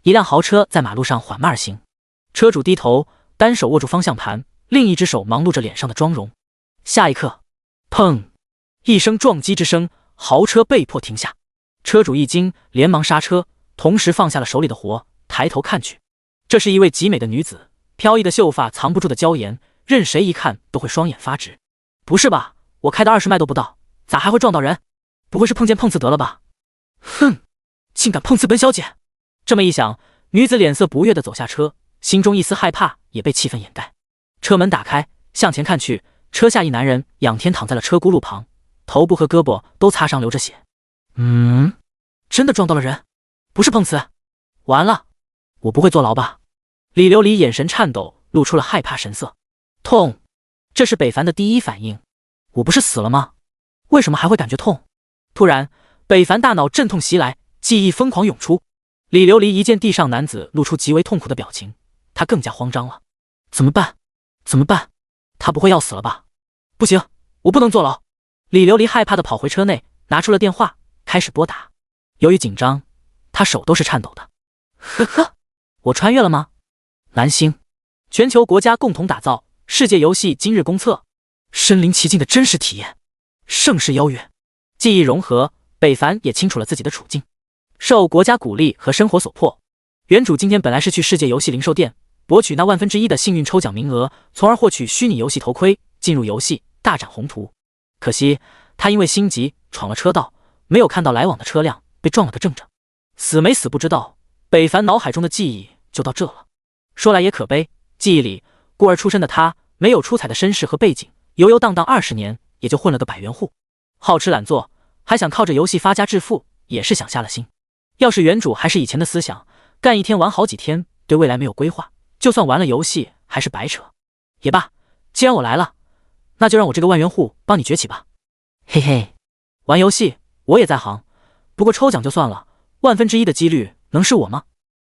一辆豪车在马路上缓慢而行，车主低头，单手握住方向盘，另一只手忙碌着脸上的妆容。下一刻，砰！一声撞击之声，豪车被迫停下。车主一惊，连忙刹车，同时放下了手里的活，抬头看去，这是一位极美的女子，飘逸的秀发藏不住的娇颜，任谁一看都会双眼发直。不是吧，我开的20迈都不到，咋还会撞到人？不会是碰见碰瓷得了吧？哼，竟敢碰瓷本小姐！这么一想，女子脸色不悦地走下车，心中一丝害怕也被气氛掩盖。车门打开，向前看去，车下一男人仰天躺在了车轱辘旁，头部和胳膊都擦伤流着血。真的撞到了人，不是碰瓷。完了，我不会坐牢吧？李琉璃眼神颤抖，露出了害怕神色。痛，这是北凡的第一反应。我不是死了吗？为什么还会感觉痛？突然，北凡大脑阵痛袭来，记忆疯狂涌出。李琉璃一见地上男子露出极为痛苦的表情，他更加慌张了。怎么办？怎么办？他不会要死了吧？不行，我不能坐牢。李琉璃害怕地跑回车内，拿出了电话，开始拨打。由于紧张，他手都是颤抖的。呵呵，我穿越了吗？蓝星，全球国家共同打造世界游戏今日公测，身临其境的真实体验，盛世邀约。记忆融合，北凡也清楚了自己的处境。受国家鼓励和生活所迫，原主今天本来是去世界游戏零售店博取那1/1000的幸运抽奖名额，从而获取虚拟游戏头盔，进入游戏大展宏图。可惜他因为心急闯了车道，没有看到来往的车辆，被撞了个正着。死没死不知道，北凡脑海中的记忆就到这了。说来也可悲，记忆里孤儿出身的他，没有出彩的身世和背景，游游荡荡20年，也就混了个100元户。好吃懒做，还想靠着游戏发家致富，也是想下了心。要是原主还是以前的思想，干一天玩好几天，对未来没有规划，就算玩了游戏还是白扯。也罢，既然我来了，那就让我这个万元户帮你崛起吧。嘿嘿，玩游戏我也在行，不过抽奖就算了，1/1000的几率能是我吗？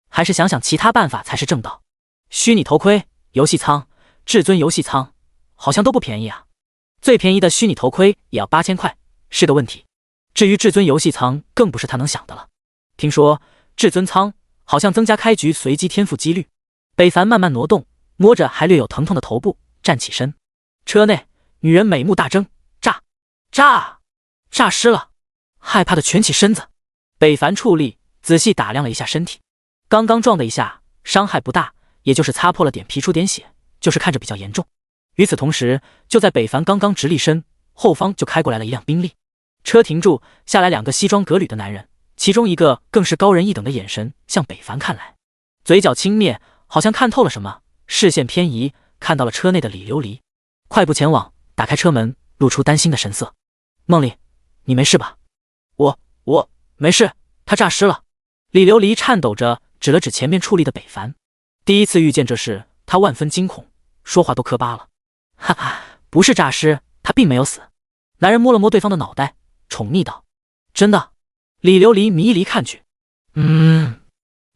还是想想其他办法才是正道。虚拟头盔、游戏舱、至尊游戏舱，好像都不便宜啊。最便宜的虚拟头盔也要8000块，是个问题。至于至尊游戏舱，更不是他能想的了。听说至尊舱好像增加开局随机天赋几率。北凡慢慢挪动，摸着还略有疼痛的头部，站起身。车内女人美目大睁，诈尸了，害怕的蜷起身子。北凡矗立，仔细打量了一下身体，刚刚撞的一下，伤害不大，也就是擦破了点皮出点血，就是看着比较严重。与此同时，就在北凡刚刚直立身，后方就开过来了一辆宾利。车停住，下来2个西装革履的男人，其中一个更是高人一等的眼神向北凡看来，嘴角轻蔑，好像看透了什么，视线偏移，看到了车内的李琉璃，快步前往，打开车门，露出担心的神色。梦里，你没事吧？我没事，他诈尸了。李琉璃颤抖着指了指前面矗立的北凡。第一次遇见这事，他万分惊恐，说话都磕巴了。哈哈，不是诈尸，他并没有死。男人摸了摸对方的脑袋，宠溺道：真的？李琉璃迷离看去，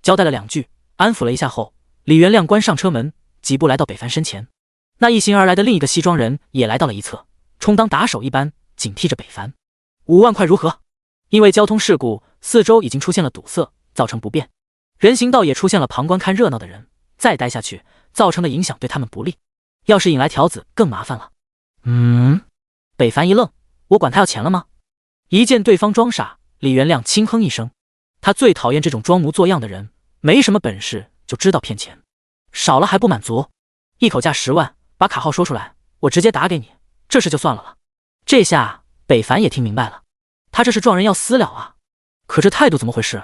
交代了2句，安抚了一下后，李元亮关上车门，几步来到北凡身前。那一行而来的另一个西装人也来到了一侧，充当打手一般警惕着北凡。5万块如何？因为交通事故，四周已经出现了堵塞，造成不便，人行道也出现了旁观看热闹的人，再待下去造成的影响对他们不利，要是引来条子更麻烦了。北凡一愣，我管他要钱了吗？一见对方装傻，李元亮轻哼一声，他最讨厌这种装模作样的人，没什么本事就知道骗钱，少了还不满足，一口价10万，把卡号说出来，我直接打给你，这事就算了。这下北凡也听明白了，他这是撞人要私了啊，可这态度怎么回事？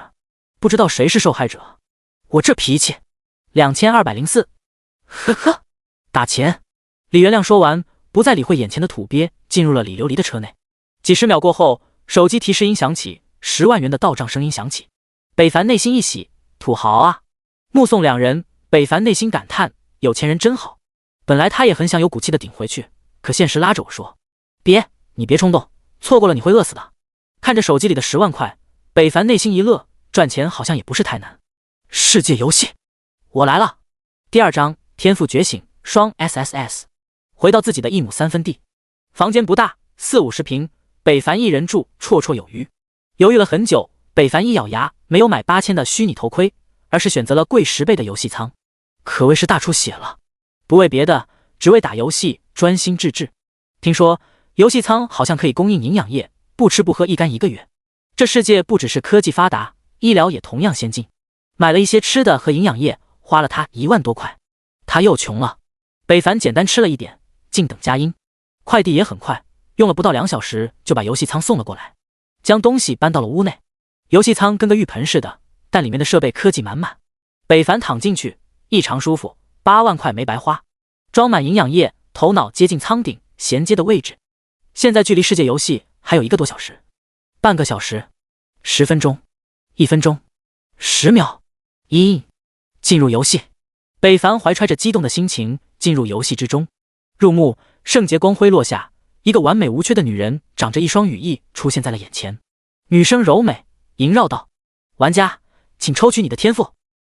不知道谁是受害者，我这脾气2204，呵呵，打钱。李元亮说完，不再理会眼前的土鳖，进入了李琉璃的车内。几十秒过后，手机提示音响起，10万元的到账声音响起。北凡内心一喜，土豪啊！目送2人，北凡内心感叹，有钱人真好。本来他也很想有骨气的顶回去，可现实拉着我说，你别冲动，错过了你会饿死的。看着手机里的10万块，北凡内心一乐，赚钱好像也不是太难。世界游戏，我来了。第2章天赋觉醒双 SSS。 回到自己的1亩3分地，房间不大，40-50平，北凡一人住绰绰有余。犹豫了很久，北凡一咬牙，没有买8000的虚拟头盔，而是选择了贵10倍的游戏仓，可谓是大出血了。不为别的，只为打游戏专心致志。听说游戏仓好像可以供应营养液，不吃不喝一干1个月。这世界不只是科技发达，医疗也同样先进。买了一些吃的和营养液，花了他1万多块。他又穷了。北凡简单吃了一点，静等佳音。快递也很快，用了不到2小时就把游戏仓送了过来，将东西搬到了屋内。游戏仓跟个浴盆似的，但里面的设备科技满满。北凡躺进去，异常舒服，8万块没白花。装满营养液，头脑接近舱顶衔接的位置。现在距离世界游戏还有1个多小时，半个小时，10分钟，1分钟，10秒，进入游戏。北凡怀揣着激动的心情进入游戏之中。入目，圣洁光辉落下，一个完美无缺的女人长着一双羽翼出现在了眼前。女声柔美萦绕道：玩家请抽取你的天赋。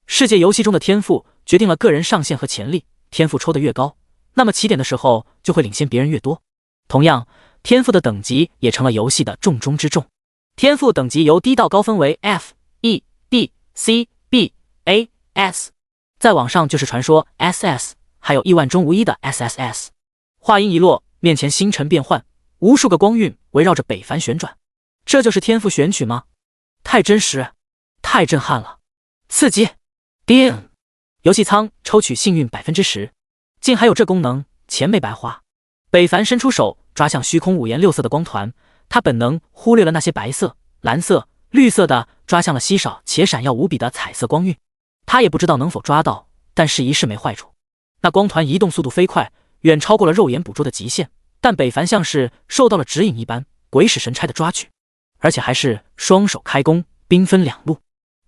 世界游戏中的天赋决定了个人上限和潜力，天赋抽得越高，那么起点的时候就会领先别人越多。同样，天赋的等级也成了游戏的重中之重。天赋等级由低到高分为 F、E、D、C、B、A、S， 再往上就是传说 SS， 还有亿万中无一的 SSS。 话音一落，面前星辰变幻，无数个光晕围绕着北凡旋转。这就是天赋选取吗？太真实，太震撼了，刺激！叮！游戏仓抽取幸运 10%， 竟还有这功能，钱没白花。北凡伸出手抓向虚空5颜6色的光团，他本能忽略了那些白色、蓝色、绿色的，抓向了稀少且闪耀无比的彩色光晕。他也不知道能否抓到，但试一试没坏处。那光团移动速度飞快，远超过了肉眼捕捉的极限，但北凡像是受到了指引一般，鬼使神差的抓取，而且还是双手开弓，兵分2路。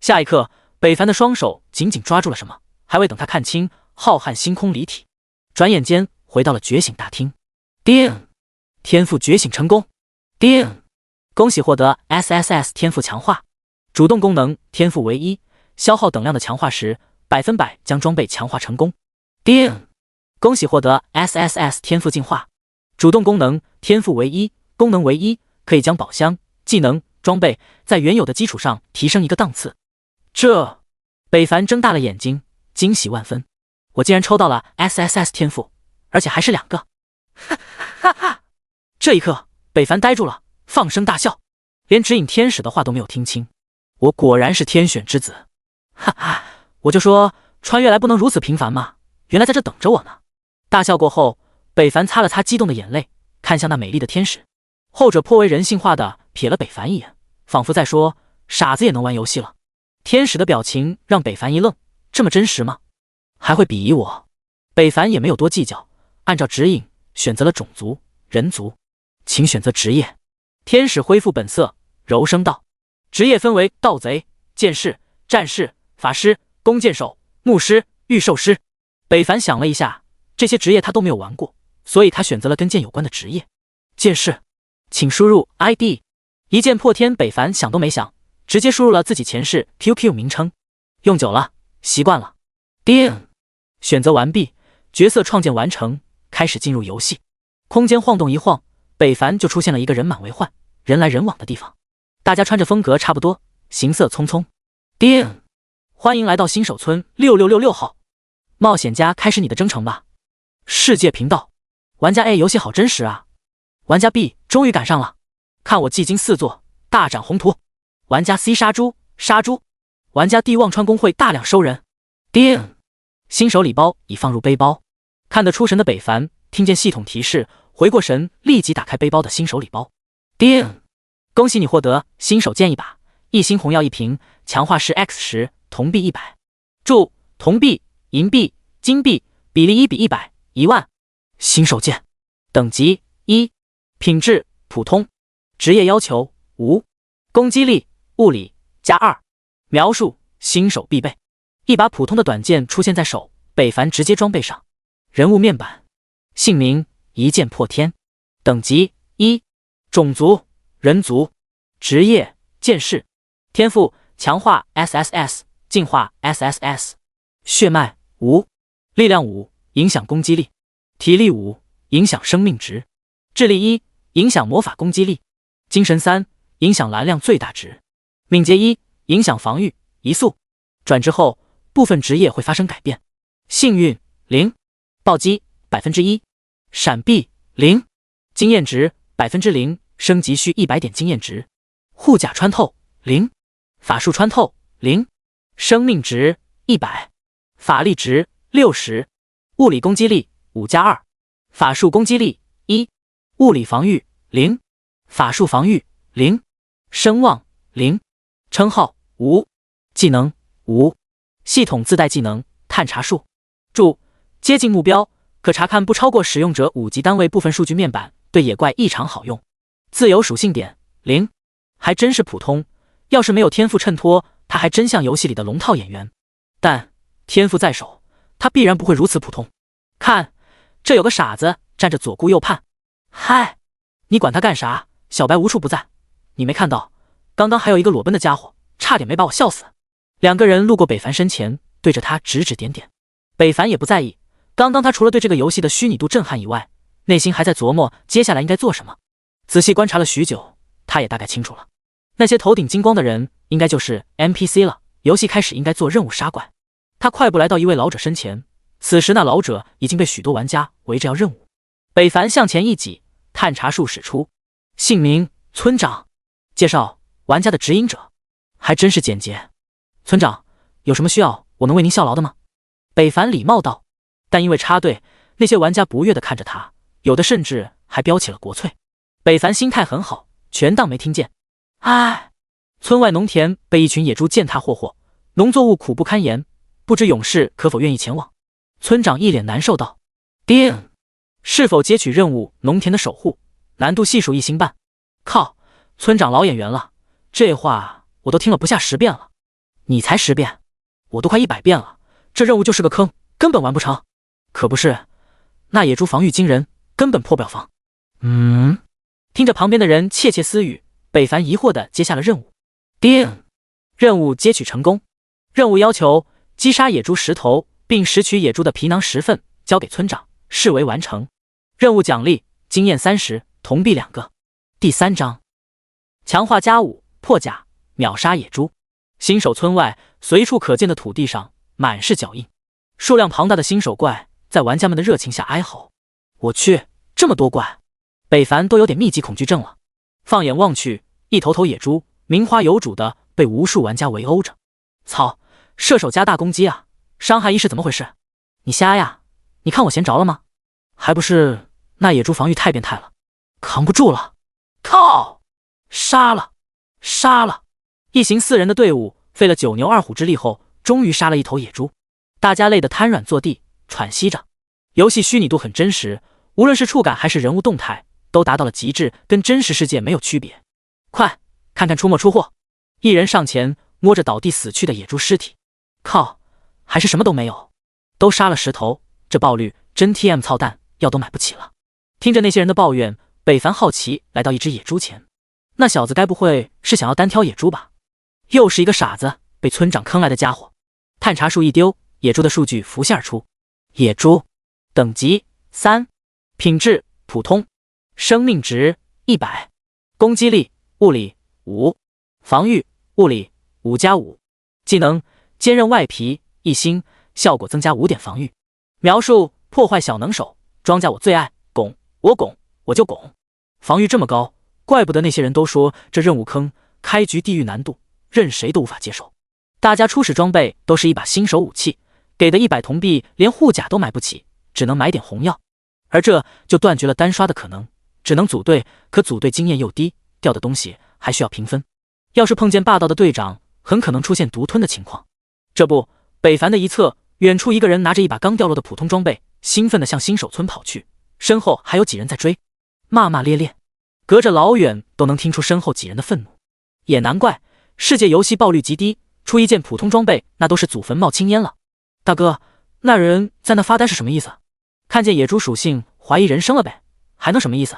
下一刻，北凡的双手紧紧抓住了什么，还未等他看清，浩瀚星空离体，转眼间回到了觉醒大厅。叮！天赋觉醒成功。叮！恭喜获得 SSS 天赋强化。主动功能天赋为1，消耗等量的强化时100%将装备强化成功。叮！恭喜获得 SSS 天赋进化。主动功能天赋为1，功能为1，可以将宝箱、技能、装备在原有的基础上提升1个档次。这……北凡睁大了眼睛，惊喜万分。我竟然抽到了 SSS 天赋，而且还是2个！哈哈哈！这一刻，北凡呆住了，放声大笑，连指引天使的话都没有听清。我果然是天选之子！哈哈，我就说穿越来不能如此频繁吗？原来在这等着我呢！大笑过后，北凡擦了擦激动的眼泪，看向那美丽的天使。后者颇为人性化的瞥了北凡一眼，仿佛在说：傻子也能玩游戏了。天使的表情让北凡一愣，这么真实吗？还会鄙夷我？北凡也没有多计较，按照指引选择了种族人族。请选择职业。天使恢复本色，柔声道：职业分为盗贼、剑士、战士、法师、弓箭手、牧师、御兽师。北凡想了一下，这些职业他都没有玩过，所以他选择了跟剑有关的职业。剑士，请输入 ID。 一剑破天，北凡想都没想，直接输入了自己前世 QQ 名称。用久了，习惯了。叮！选择完毕，角色创建完成，开始进入游戏。空间晃动一晃，北凡就出现了一个人满为患、人来人往的地方。大家穿着风格差不多，行色匆匆。叮！欢迎来到新手村6666号，冒险家开始你的征程吧。世界频道。玩家 A 游戏好真实啊。玩家 B 终于赶上了，看我技惊四座，大展宏图。玩家 C 杀猪。玩家 D 忘川公会大量收人。叮！新手礼包已放入背包。看得出神的北凡听见系统提示，回过神，立即打开背包的新手礼包。叮！恭喜你获得新手剑1把，1星红药1瓶，强化是 X10，铜币100。注：铜币、银币、金币比例1比100， 10000。新手剑，等级1，品质普通，职业要求无，攻击力物理+2，描述新手必备。一把普通的短剑出现在手，北凡直接装备上。人物面板，姓名一剑破天，等级1，种族人族，职业剑士，天赋强化 SSS， 进化 SSS， 血脉无，力量5，影响攻击力，体力5，影响生命值，智力1，影响魔法攻击力，精神3，影响蓝量最大值，敏捷1，影响防御移速，转职后部分职业会发生改变。幸运0，暴击1%，闪避0，经验值0%，升级需100点经验值。护甲穿透0，法术穿透0，生命值100，法力值60，物理攻击力5+2，法术攻击力1，物理防御0，法术防御0，声望0，称号无，技能无，系统自带技能探查术。注：接近目标，可查看不超过使用者5级单位部分数据面板，对野怪异常好用。自由属性点0，还真是普通，要是没有天赋衬托，他还真像游戏里的龙套演员。但天赋在手，他必然不会如此普通。看，这有个傻子站着左顾右盼。嗨，你管他干啥？小白无处不在，你没看到刚刚还有一个裸奔的家伙，差点没把我笑死。2个人路过北凡身前，对着他指指点点。北凡也不在意，刚刚他除了对这个游戏的虚拟度震撼以外，内心还在琢磨接下来应该做什么。仔细观察了许久，他也大概清楚了，那些头顶金光的人应该就是 NPC 了。游戏开始应该做任务杀怪。他快步来到一位老者身前，此时那老者已经被许多玩家围着要任务。北凡向前一挤，探查术使出，姓名村长，介绍玩家的指引者，还真是简洁。村长，有什么需要我能为您效劳的吗？北凡礼貌道。但因为插队，那些玩家不悦地看着他，有的甚至还飙起了国粹。北凡心态很好，全当没听见。唉，村外农田被一群野猪践踏霍霍，农作物苦不堪言，不知勇士可否愿意前往？村长一脸难受道。丁，是否接取任务？农田的守护，难度系数1星半。靠，村长老演员了，这话我都听了不下10遍了。你才10遍，我都快100遍了。这任务就是个坑，根本完不成。可不是，那野猪防御惊人，根本破不了防。听着旁边的人窃窃私语，北凡疑惑地接下了任务。丁，任务接取成功。任务要求击杀野猪10头，并拾取野猪的皮囊10份，交给村长，视为完成。任务奖励经验30，铜币2个。第3章，强化加5，破甲，秒杀野猪。新手村外随处可见的土地上满是脚印，数量庞大的新手怪在玩家们的热情下哀嚎。我去，这么多怪，北凡都有点密集恐惧症了。放眼望去，一头头野猪名花有主的被无数玩家围殴着。操，射手加大攻击啊，伤害1是怎么回事？你瞎呀？你看我闲着了吗？还不是那野猪防御太变态了，扛不住了。靠！杀了！杀了！一行4人的队伍费了9牛2虎之力后，终于杀了一头野猪。大家累得瘫软坐地，喘息着。游戏虚拟度很真实，无论是触感还是人物动态，都达到了极致，跟真实世界没有区别。快看看出没出货！一人上前摸着倒地死去的野猪尸体，靠，还是什么都没有。都杀了10头，这爆率真 TM 操蛋，药都买不起了。听着那些人的抱怨，北凡好奇来到一只野猪前，那小子该不会是想要单挑野猪吧？又是一个傻子被村长坑来的家伙。探查术一丢，野猪的数据浮现而出。野猪等级3，品质普通，生命值100，攻击力物理5，防御物理5+5，技能坚韧外皮1星，效果增加5点防御。描述破坏小能手，庄稼我最爱，拱我拱我就拱。防御这么高，怪不得那些人都说这任务坑，开局地狱难度，任谁都无法接受。大家初始装备都是一把新手武器，给的100铜币连护甲都买不起，只能买点红药，而这就断绝了单刷的可能，只能组队，可组队经验又低，掉的东西还需要评分。要是碰见霸道的队长，很可能出现独吞的情况。这不，北凡的一侧，远处一个人拿着一把刚掉落的普通装备，兴奋地向新手村跑去，身后还有几人在追，骂骂咧咧，隔着老远都能听出身后几人的愤怒。也难怪，世界游戏爆率极低，出一件普通装备那都是祖坟冒青烟了。大哥，那人在那发呆是什么意思？看见野猪属性怀疑人生了呗，还能什么意思？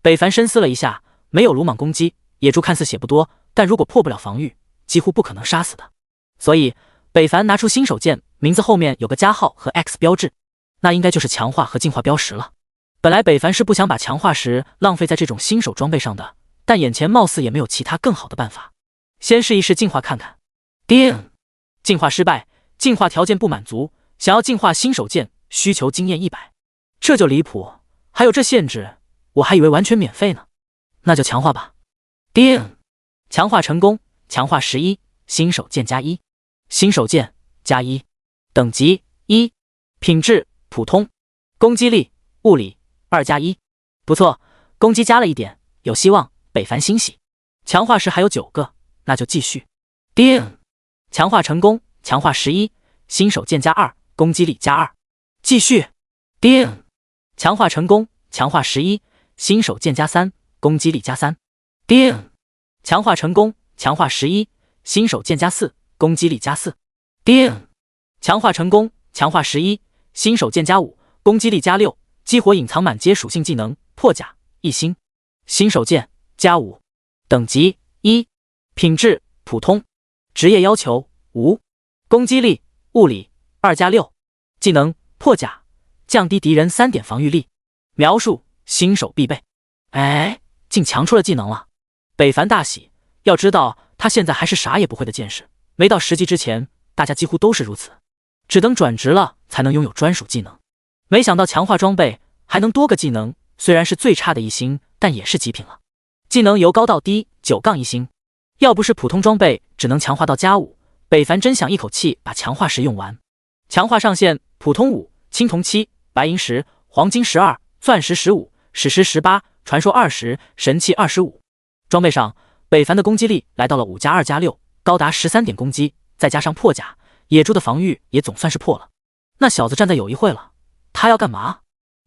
北凡深思了一下，没有鲁莽攻击，野猪看似血不多，但如果破不了防御，几乎不可能杀死的。所以北凡拿出新手剑，名字后面有个加号和 X 标志，那应该就是强化和进化标识了。本来北凡是不想把强化石浪费在这种新手装备上的，但眼前貌似也没有其他更好的办法，先试一试进化看看。叮，进化失败，进化条件不满足，想要进化新手剑，需求经验100。这就离谱，还有这限制，我还以为完全免费呢。那就强化吧。叮，强化成功，强化11，新手剑+1，新手剑+1，等级1，品质普通，攻击力物理2+1，不错，攻击加了一点，有希望。北凡欣喜。强化时还有9个，那就继续。叮，强化成功，强化11，新手剑+2，攻击力+2，继续。叮，强化成功，强化11，新手剑+3，攻击力+3。叮，强化成功，强化11，新手剑+4，攻击力+4。叮，强化成功，强化11，新手剑+5，攻击力+6，激活隐藏满阶属性技能破甲1星，新手剑+5，等级1，品质普通，职业要求无，攻击力物理2+6，技能破甲，降低敌人3点防御力。描述新手必备。哎，竟强出了技能了！北凡大喜，要知道他现在还是啥也不会的剑士，没到10级之前，大家几乎都是如此，只等转职了才能拥有专属技能。没想到强化装备还能多个技能，虽然是最差的1星，但也是极品了。技能由高到低9-1星，要不是普通装备只能强化到+5，北凡真想一口气把强化石用完。强化上限：普通5，青铜7，白银10，黄金12，钻石15，史诗18，传说20，神器25。装备上，北凡的攻击力来到了5+2+6，高达13点攻击，再加上破甲，野猪的防御也总算是破了。那小子站在有一会了，他要干嘛？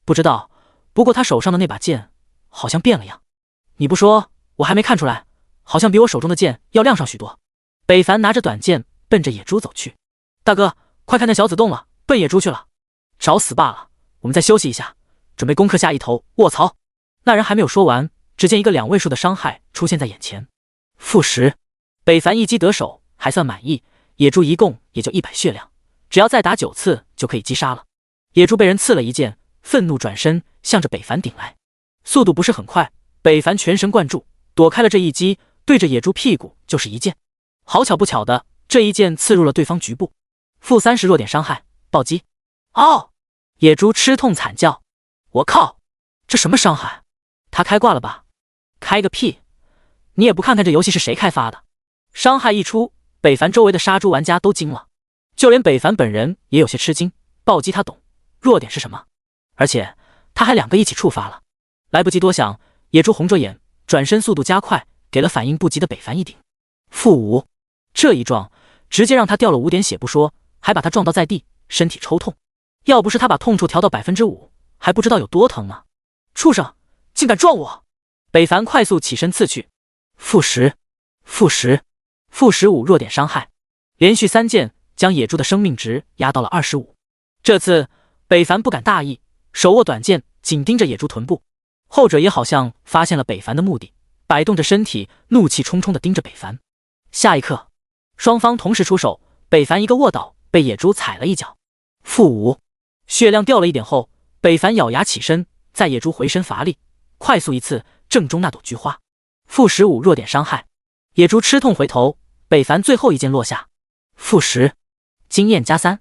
不知道，不过他手上的那把剑好像变了样。你不说，我还没看出来，好像比我手中的剑要亮上许多。北凡拿着短剑奔着野猪走去。大哥，快看那小子动了，奔野猪去了。找死罢了，我们再休息一下，准备攻克下一头。卧槽！那人还没有说完，只见一个2位数的伤害出现在眼前。负10，北凡一击得手，还算满意。野猪一共也就100血量，只要再打9次就可以击杀了。野猪被人刺了一剑，愤怒转身向着北凡顶来，速度不是很快。北凡全神贯注，躲开了这一击，对着野猪屁股就是一剑。好巧不巧的，这一剑刺入了对方局部。负30弱点伤害，暴击。哦！野猪吃痛惨叫。我靠，这什么伤害？他开挂了吧？开个屁！你也不看看这游戏是谁开发的。伤害一出，北凡周围的杀猪玩家都惊了，就连北凡本人也有些吃惊。暴击他懂，弱点是什么？而且他还2个一起触发了。来不及多想，野猪红着眼，转身速度加快，给了反应不及的北凡一顶。负5，这一撞直接让他掉了5点血不说，还把他撞倒在地，身体抽痛。要不是他把痛处调到5%，还不知道有多疼呢。畜生，竟敢撞我！北凡快速起身刺去。负10，负10，负15弱点伤害，连续3剑将野猪的生命值压到了25。这次北凡不敢大意，手握短剑紧盯着野猪臀部。后者也好像发现了北凡的目的，摆动着身体，怒气冲冲地盯着北凡。下一刻，双方同时出手，北凡一个卧倒，被野猪踩了一脚。负5，血量掉了一点后，北凡咬牙起身，在野猪回身乏力，快速一刺正中那朵菊花。负15弱点伤害，野猪吃痛回头，北凡最后一剑落下。负10，经验+3，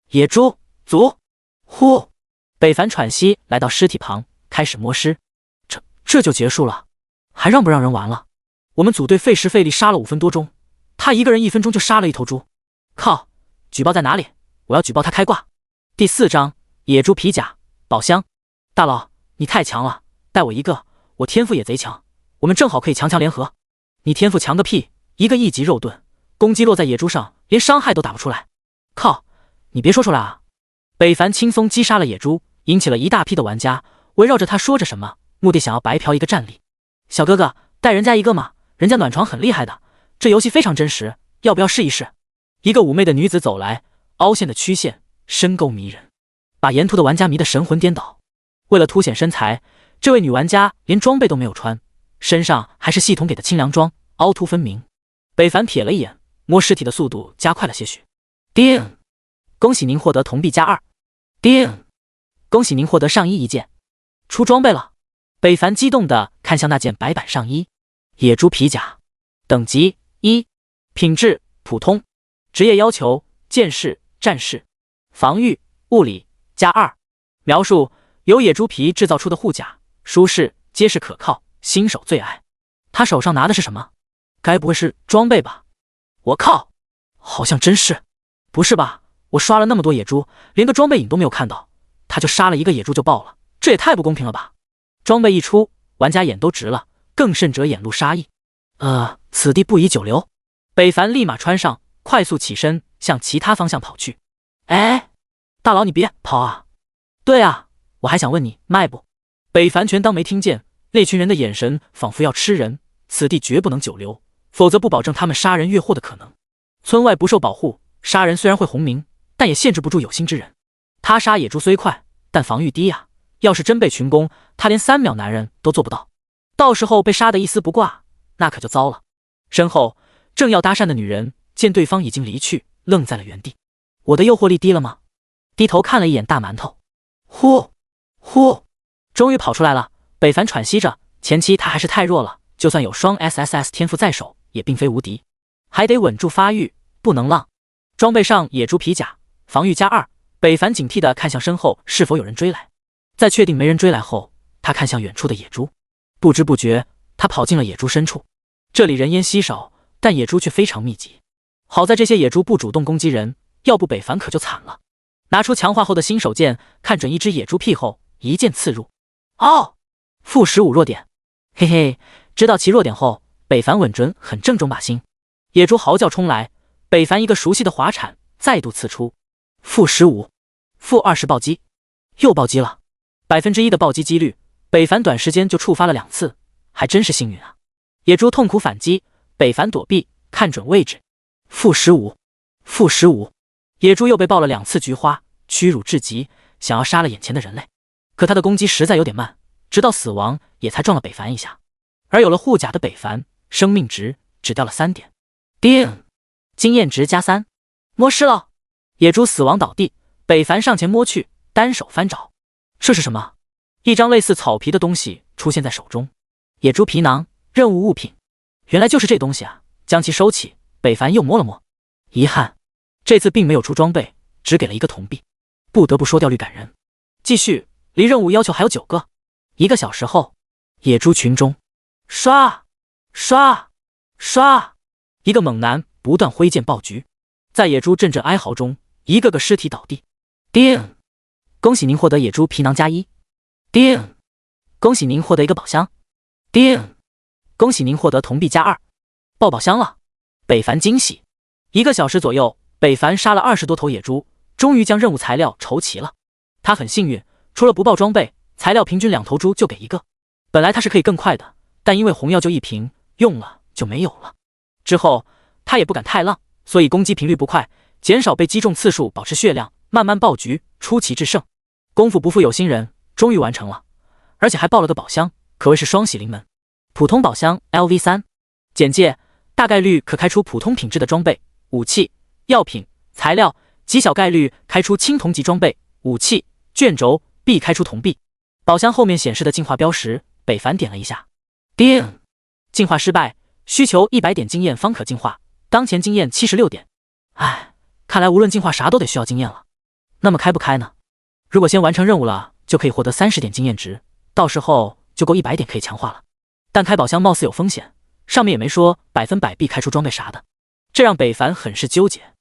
野猪足。呼！北凡喘息来到尸体旁，开始摸尸。这就结束了？还让不让人玩了？我们组队费时费力杀了5分多钟，他一个人1分钟就杀了一头猪。靠！举报在哪里？我要举报他开挂。第4章野猪皮甲宝箱。大佬，你太强了，带我一个，我天赋也贼强，我们正好可以强强联合。你天赋强个屁，一个1级肉盾，攻击落在野猪上，连伤害都打不出来。靠！你别说出来啊！北凡轻松击杀了野猪，引起了一大批的玩家围绕着他说着什么，目的想要白嫖一个战力。小哥哥，带人家一个嘛，人家暖床很厉害的，这游戏非常真实，要不要试一试？一个妩媚的女子走来，凹陷的曲线深沟迷人，把沿途的玩家迷得神魂颠倒。为了凸显身材，这位女玩家连装备都没有穿，身上还是系统给的清凉装，凹凸分明。北凡瞥了一眼，摸尸体的速度加快了些许。叮！恭喜您获得铜币+2。叮！恭喜您获得上衣一件。出装备了。北凡激动地看向那件白板上衣，野猪皮甲，等级1，品质普通，职业要求：剑士、战士。防御、物理+2。描述：由野猪皮制造出的护甲，舒适、结实可靠，新手最爱。他手上拿的是什么？该不会是装备吧？我靠，好像真是。不是吧？我刷了那么多野猪，连个装备影都没有看到，他就杀了一个野猪就爆了，这也太不公平了吧！装备一出，玩家眼都直了，更甚者眼露杀意。此地不宜久留。北凡立马穿上，快速起身向其他方向跑去。哎，大佬你别跑啊！对啊，我还想问你卖不？北凡全当没听见，那群人的眼神仿佛要吃人，此地绝不能久留，否则不保证他们杀人越货的可能。村外不受保护，杀人虽然会红名，但也限制不住有心之人。他杀野猪虽快，但防御低啊，要是真被群攻，他连3秒男人都做不到，到时候被杀得一丝不挂，那可就糟了。身后正要搭讪的女人见对方已经离去，愣在了原地。我的诱惑力低了吗？低头看了一眼大馒头，呼，终于跑出来了。北凡喘息着，前期他还是太弱了，就算有双 SSS 天赋在手，也并非无敌，还得稳住发育，不能浪。装备上野猪皮甲，防御+2。北凡警惕地看向身后是否有人追来，在确定没人追来后，他看向远处的野猪，不知不觉他跑进了野猪深处。这里人烟稀少，但野猪却非常密集。好在这些野猪不主动攻击人，要不北凡可就惨了。拿出强化后的新手剑，看准一只野猪屁后，一剑刺入。负15弱点。嘿嘿，知道其弱点后，北凡稳准很正中靶心。野猪嚎叫冲来，北凡一个熟悉的滑铲再度刺出。负15，负20暴击，又暴击了。1%的暴击几率，北凡短时间就触发了2次，还真是幸运啊。野猪痛苦反击，北凡躲避，看准位置。负15，负15，野猪又被爆了2次菊花，屈辱至极，想要杀了眼前的人类。可他的攻击实在有点慢，直到死亡也才撞了北凡一下。而有了护甲的北凡，生命值只掉了3点。叮，经验值+3，摸尸了。野猪死亡倒地，北凡上前摸去，单手翻找。这是什么？一张类似草皮的东西出现在手中。野猪皮囊，任务物品。原来就是这东西啊！将其收起，北凡又摸了摸。遗憾，这次并没有出装备，只给了一个铜币。不得不说掉率感人。继续，离任务要求还有9个。1个小时后，野猪群中，刷，一个猛男不断挥剑爆菊，在野猪阵阵哀嚎中，一个个尸体倒地。叮！恭喜您获得野猪皮囊+1。叮！恭喜您获得一个宝箱。叮！恭喜您获得铜币+2。爆宝箱了！北凡惊喜。1个小时左右，北凡杀了20多头野猪，终于将任务材料筹齐了。他很幸运，除了不爆装备，材料平均2头猪就给1个。本来他是可以更快的，但因为红药就1瓶，用了就没有了。之后他也不敢太浪，所以攻击频率不快，减少被击中次数，保持血量，慢慢爆局，出奇制胜。功夫不负有心人，终于完成了，而且还爆了个宝箱，可谓是双喜临门。普通宝箱 LV3。简介：大概率可开出普通品质的装备、武器、药品、材料，极小概率开出青铜级装备、武器、卷轴，必开出铜币。宝箱后面显示的进化标识，北凡点了一下。叮！进化失败，需求100点经验方可进化，当前经验76点。看来无论进化啥都得需要经验了。那么开不开呢？如果先完成任务了，就可以获得30点经验值，到时候就够100点可以强化了。但开宝箱貌似有风险，上面也没说100%必开出装备啥的，这让北凡很是纠结。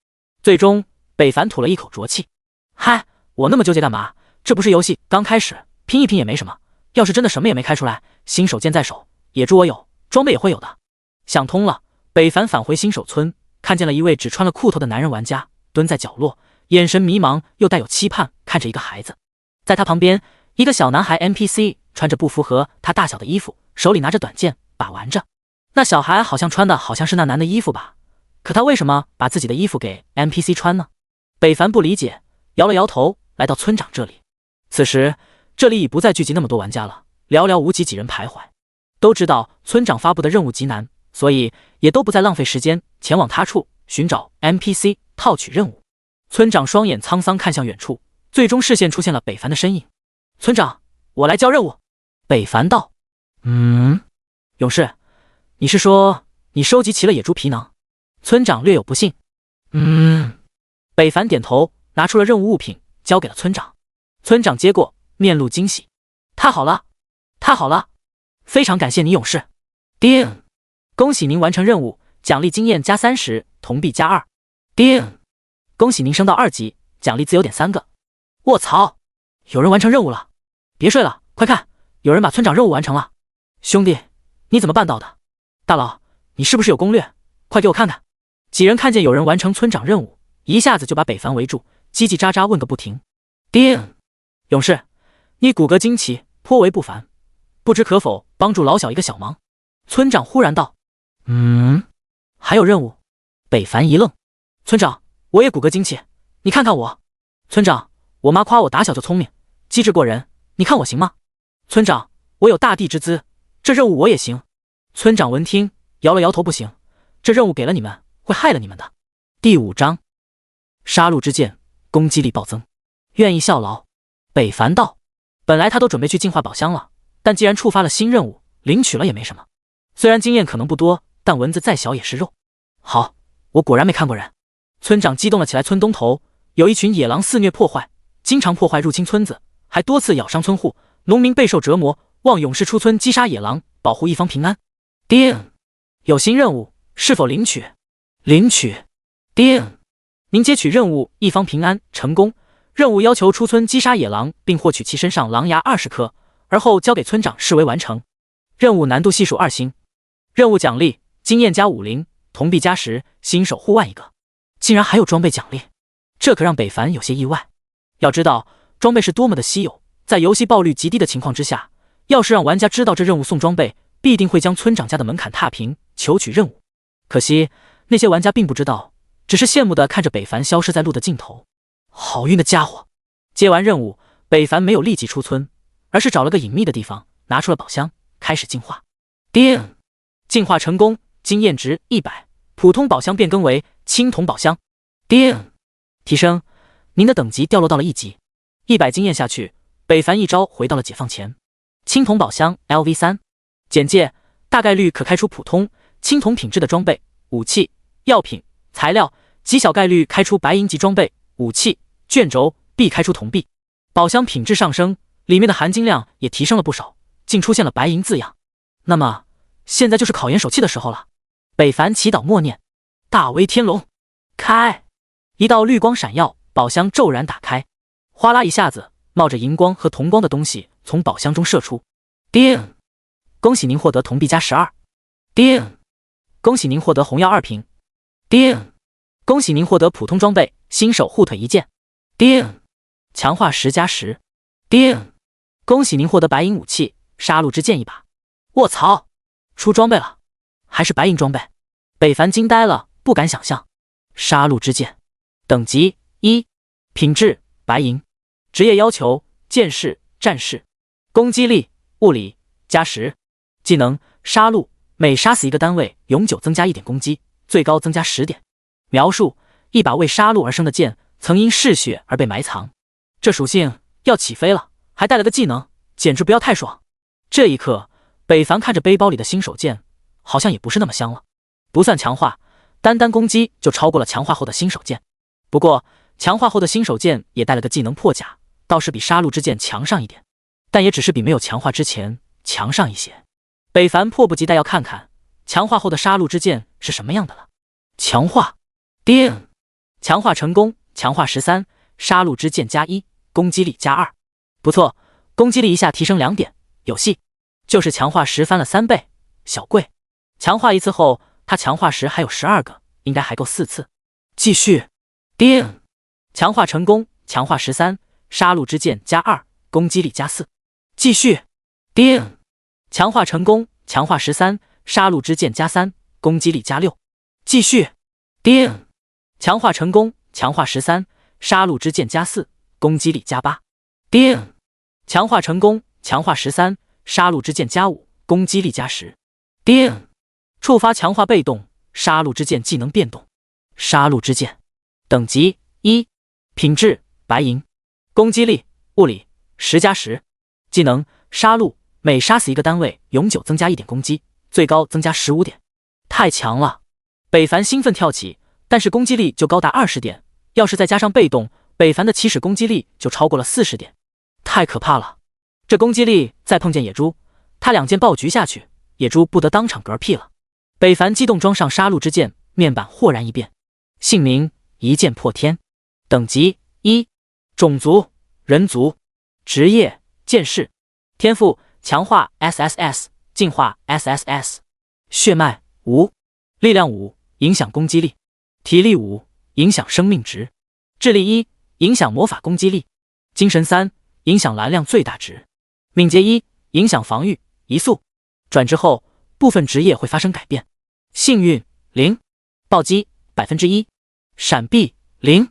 最终，北凡吐了一口浊气。嗨，我那么纠结干嘛？这不是游戏刚开始，拼一拼也没什么。要是真的什么也没开出来，新手剑在手，野猪我有，装备也会有的。想通了，北凡返回新手村，看见了一位只穿了裤头的男人玩家，蹲在角落，眼神迷茫又带有期盼，看着一个孩子。在他旁边，一个小男孩 NPC 穿着不符合他大小的衣服，手里拿着短剑把玩着。那小孩好像穿的好像是那男的衣服吧？可他为什么把自己的衣服给 NPC 穿呢？北凡不理解，摇了摇头，来到村长这里。此时这里已不再聚集那么多玩家了，寥寥无几人徘徊。都知道村长发布的任务极难，所以也都不再浪费时间前往他处寻找 NPC 套取任务。村长双眼沧桑看向远处，最终视线出现了北凡的身影。村长，我来交任务。北凡道。勇士，你是说你收集齐了野猪皮囊？村长略有不信。北凡点头，拿出了任务物品，交给了村长。村长接过，面露惊喜：“太好了，太好了！非常感谢你，勇士。”叮！恭喜您完成任务，奖励经验加30，铜币加2。叮！恭喜您升到2级，奖励自由点3个。卧槽！有人完成任务了！别睡了，快看，有人把村长任务完成了。兄弟，你怎么办到的？大佬，你是不是有攻略？快给我看看。几人看见有人完成村长任务，一下子就把北凡围住，叽叽喳喳问个不停。叮！勇士，你骨骼惊奇，颇为不凡，不知可否帮助老小一个小忙？村长忽然道。还有任务？北凡一愣。村长，我也骨骼惊奇，你看看我。村长，我妈夸我打小就聪明，机智过人，你看我行吗？村长，我有大帝之资，这任务我也行。村长闻听，摇了摇头，不行，这任务给了你们，会害了你们的。第5章，杀戮之剑，攻击力暴增。愿意效劳。北凡道。本来他都准备去净化宝箱了，但既然触发了新任务，领取了也没什么。虽然经验可能不多，但蚊子再小也是肉。好，我果然没看过人。村长激动了起来。村东头有一群野狼肆虐破坏，经常破坏入侵村子，还多次咬伤村户，农民备受折磨。望勇士出村击杀野狼，保护一方平安。叮！有新任务，是否领取？领取。叮！您接取任务，一方平安，成功。任务要求出村击杀野狼，并获取其身上狼牙20颗，而后交给村长视为完成。任务难度系数2星。任务奖励：经验加50，铜币加10，新手护腕1个。竟然还有装备奖励，这可让北凡有些意外。要知道装备是多么的稀有，在游戏爆率极低的情况之下，要是让玩家知道这任务送装备，必定会将村长家的门槛踏平，求取任务。可惜那些玩家并不知道，只是羡慕地看着北凡消失在路的尽头。好运的家伙！接完任务，北凡没有立即出村，而是找了个隐秘的地方，拿出了宝箱，开始净化。叮！净化成功，经验值100，普通宝箱变更为青铜宝箱。叮！提升，您的等级掉落到了1级。100经验下去，北凡一招回到了解放前。青铜宝箱 LV3。简介：大概率可开出普通、青铜品质的装备、武器、药品、材料，极小概率开出白银级装备、武器、卷轴，必开出铜币。宝箱品质上升，里面的含金量也提升了不少，竟出现了白银字样。那么现在就是考验手气的时候了。北凡祈祷默念：大威天龙开！一道绿光闪耀，宝箱骤然打开，哗啦一下子，冒着银光和铜光的东西从宝箱中射出。叮！恭喜您获得铜币加12。叮！恭喜您获得红药2瓶。叮！恭喜您获得普通装备新手护腿1件。叮！强化10加10。叮！恭喜您获得白银武器杀戮之剑1把。卧槽，出装备了，还是白银装备！北凡惊呆了，不敢想象。杀戮之剑，等级1，品质白银，职业要求剑士、战士，攻击力物理加10，技能杀戮，每杀死一个单位永久增加1点攻击，最高增加10点。描述：一把为杀戮而生的剑，曾因嗜血而被埋藏。这属性要起飞了，还带了个技能，简直不要太爽。这一刻，北凡看着背包里的新手剑，好像也不是那么香了。不算强化，单单攻击就超过了强化后的新手剑。不过强化后的新手剑也带了个技能破甲，倒是比杀戮之剑强上一点，但也只是比没有强化之前强上一些。北凡迫不及待要看看强化后的杀戮之剑是什么样的了。强化！叮！强化成功，强化13，杀戮之剑加1，攻击力加2。不错，攻击力一下提升2点，有戏。就是强化时翻了3倍，小贵。强化1次后，他强化时还有12个，应该还够4次。继续！叮！强化成功，强化13，杀戮之剑加2，攻击力加4。继续！叮！强化成功，强化13，杀戮之剑加3，攻击力加6。继续！叮！强化成功，强化13，杀戮之剑加4，攻击力加8。叮！强化成功，强化13，杀戮之剑加5，攻击力加10。叮！触发强化被动，杀戮之剑技能变动。杀戮之剑，等级1，品质白银，攻击力物理10加10，技能杀戮，每杀死一个单位永久增加1点攻击，最高增加15点。太强了！北凡兴奋跳起，但是攻击力就高达20点，要是再加上被动，北凡的起始攻击力就超过了40点，太可怕了。这攻击力再碰见野猪，他2剑暴狙下去，野猪不得当场嗝屁了。北凡激动装上杀戮之剑，面板豁然一变。姓名：一剑破天，等级1，种族人族，职业剑士，天赋强化 SSS， 进化 SSS， 血脉无，力量5，影响攻击力，体力5，影响生命值，智力1，影响魔法攻击力，精神3，影响蓝量最大值，敏捷1，影响防御移速。转职后部分职业会发生改变。幸运0，暴击 1%， 闪避0，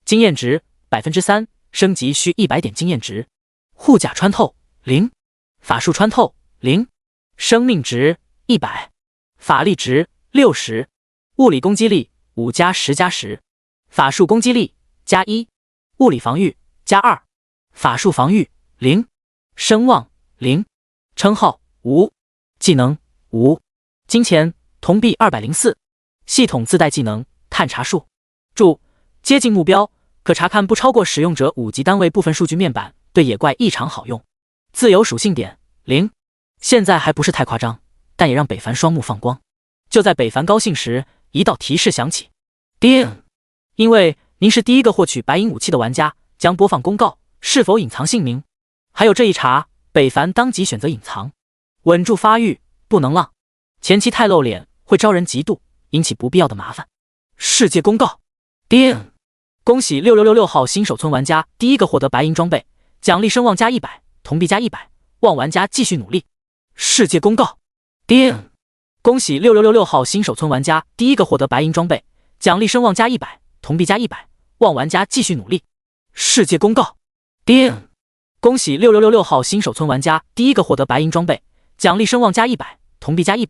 经验值 3%， 升级需100点经验值，护甲穿透0，法术穿透0，生命值100，法力值60，物理攻击力5+10+10，法术攻击力+1，物理防御+2，法术防御0，声望0，称号无，技能无，金钱铜币204，系统自带技能探查术。注：接近目标可查看不超过使用者5级单位部分数据面板，对野怪异常好用。自由属性点0，现在还不是太夸张，但也让北凡双目放光。就在北凡高兴时，一道提示响起：叮！因为您是第一个获取白银武器的玩家，将播放公告，是否隐藏姓名？还有这一茬，北凡当即选择隐藏。稳住发育，不能浪，前期太露脸会招人嫉妒，引起不必要的麻烦。世界公告：叮！恭喜6666号新手村玩家第一个获得白银装备，奖励声望+100，铜币+100，望玩家继续努力。世界公告：叮！恭喜6666号新手村玩家第一个获得白银装备，奖励声望+100，铜币+100，望玩家继续努力。世界公告：叮！恭喜6666号新手村玩家第一个获得白银装备，奖励声望+100，铜币+100，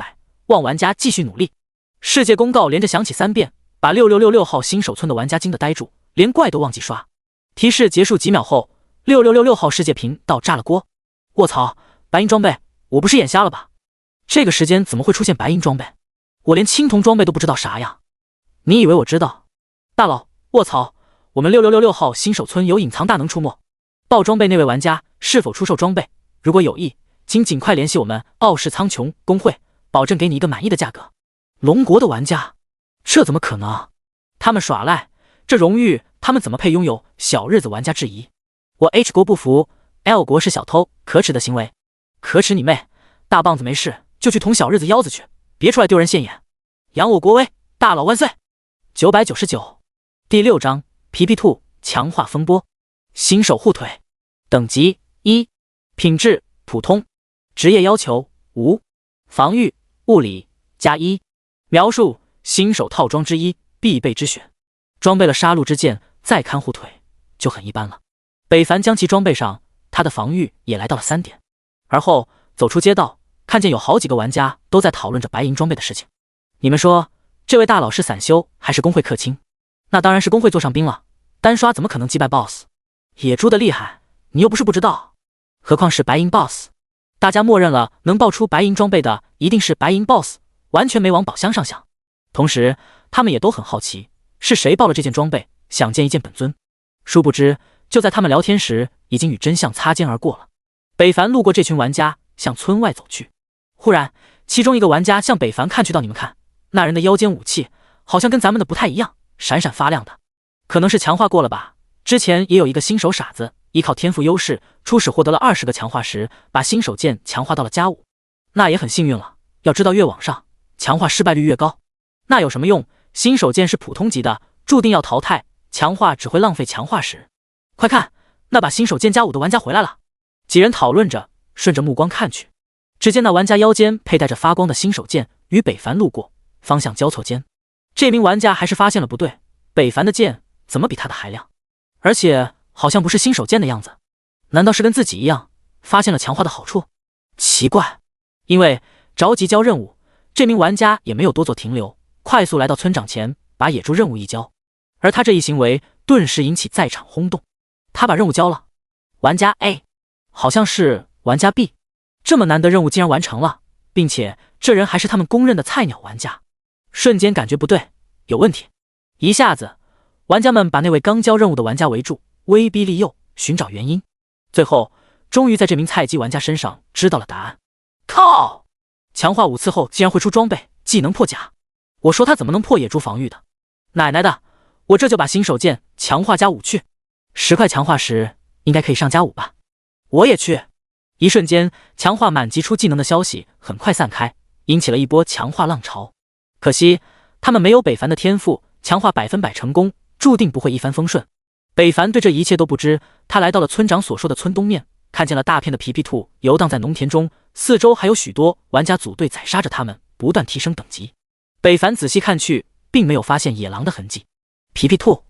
望玩家继续努力。世界公告连着响起3遍，把6666号新手村的玩家惊得呆住，连怪都忘记刷。提示结束几秒后，6666号世界频道炸了锅。卧槽，白银装备，我不是眼瞎了吧？这个时间怎么会出现白银装备？我连青铜装备都不知道啥呀？你以为我知道？大佬，卧槽，我们6666号新手村有隐藏大能出没。报装备那位玩家是否出售装备？如果有意，请尽快联系我们傲视苍穹工会，保证给你一个满意的价格。龙国的玩家，这怎么可能？他们耍赖，这荣誉他们怎么配拥有？小日子玩家质疑。我 H 国不服 ，L 国是小偷，可耻的行为。可耻你妹！大棒子没事就去捅小日子腰子去，别出来丢人现眼。扬我国威，大佬万岁！999第6章皮皮兔强化风波。新手护腿，等级1，品质普通，职业要求无，防御物理+1，描述新手套装之一，必备之选。装备了杀戮之剑，再看护腿就很一般了。北凡将其装备上，他的防御也来到了3点。而后走出街道，看见有好几个玩家都在讨论着白银装备的事情。你们说，这位大佬是散修还是工会客卿？那当然是工会座上宾了，单刷怎么可能击败 BOSS？ 野猪的厉害，你又不是不知道，何况是白银 BOSS。 大家默认了能爆出白银装备的一定是白银 BOSS， 完全没往宝箱上想。同时他们也都很好奇，是谁爆了这件装备，想见一见本尊。殊不知就在他们聊天时，已经与真相擦肩而过了。北凡路过这群玩家，向村外走去。忽然其中一个玩家向北凡看去道：你们看，那人的腰间武器好像跟咱们的不太一样，闪闪发亮的，可能是强化过了吧。之前也有一个新手傻子依靠天赋优势，初始获得了20个强化时，把新手剑强化到了+5，那也很幸运了。要知道越往上，强化失败率越高。那有什么用？新手剑是普通级的，注定要淘汰，强化只会浪费强化石。快看，那把新手剑+5的玩家回来了。几人讨论着，顺着目光看去，只见那玩家腰间佩戴着发光的新手剑，与北凡路过，方向交错间。这名玩家还是发现了不对，北凡的剑怎么比他的还亮？而且好像不是新手剑的样子，难道是跟自己一样发现了强化的好处？奇怪，因为着急交任务，这名玩家也没有多做停留，快速来到村长前，把野猪任务一交。而他这一行为顿时引起在场轰动。他把任务交了，玩家 A， 好像是玩家 B， 这么难的任务竟然完成了，并且这人还是他们公认的菜鸟玩家。瞬间感觉不对，有问题。一下子，玩家们把那位刚交任务的玩家围住，威逼利诱，寻找原因。最后，终于在这名菜鸡玩家身上知道了答案。靠！强化5次后竟然会出装备，技能破甲。我说他怎么能破野猪防御的？奶奶的！我这就把新手剑强化加5去。10块强化时应该可以上加5吧？我也去。一瞬间，强化满级出技能的消息很快散开，引起了一波强化浪潮。可惜他们没有北凡的天赋，强化100%成功，注定不会一帆风顺。北凡对这一切都不知，他来到了村长所说的村东面，看见了大片的皮皮兔游荡在农田中，四周还有许多玩家组队宰杀着他们，不断提升等级。北凡仔细看去，并没有发现野狼的痕迹。皮皮兔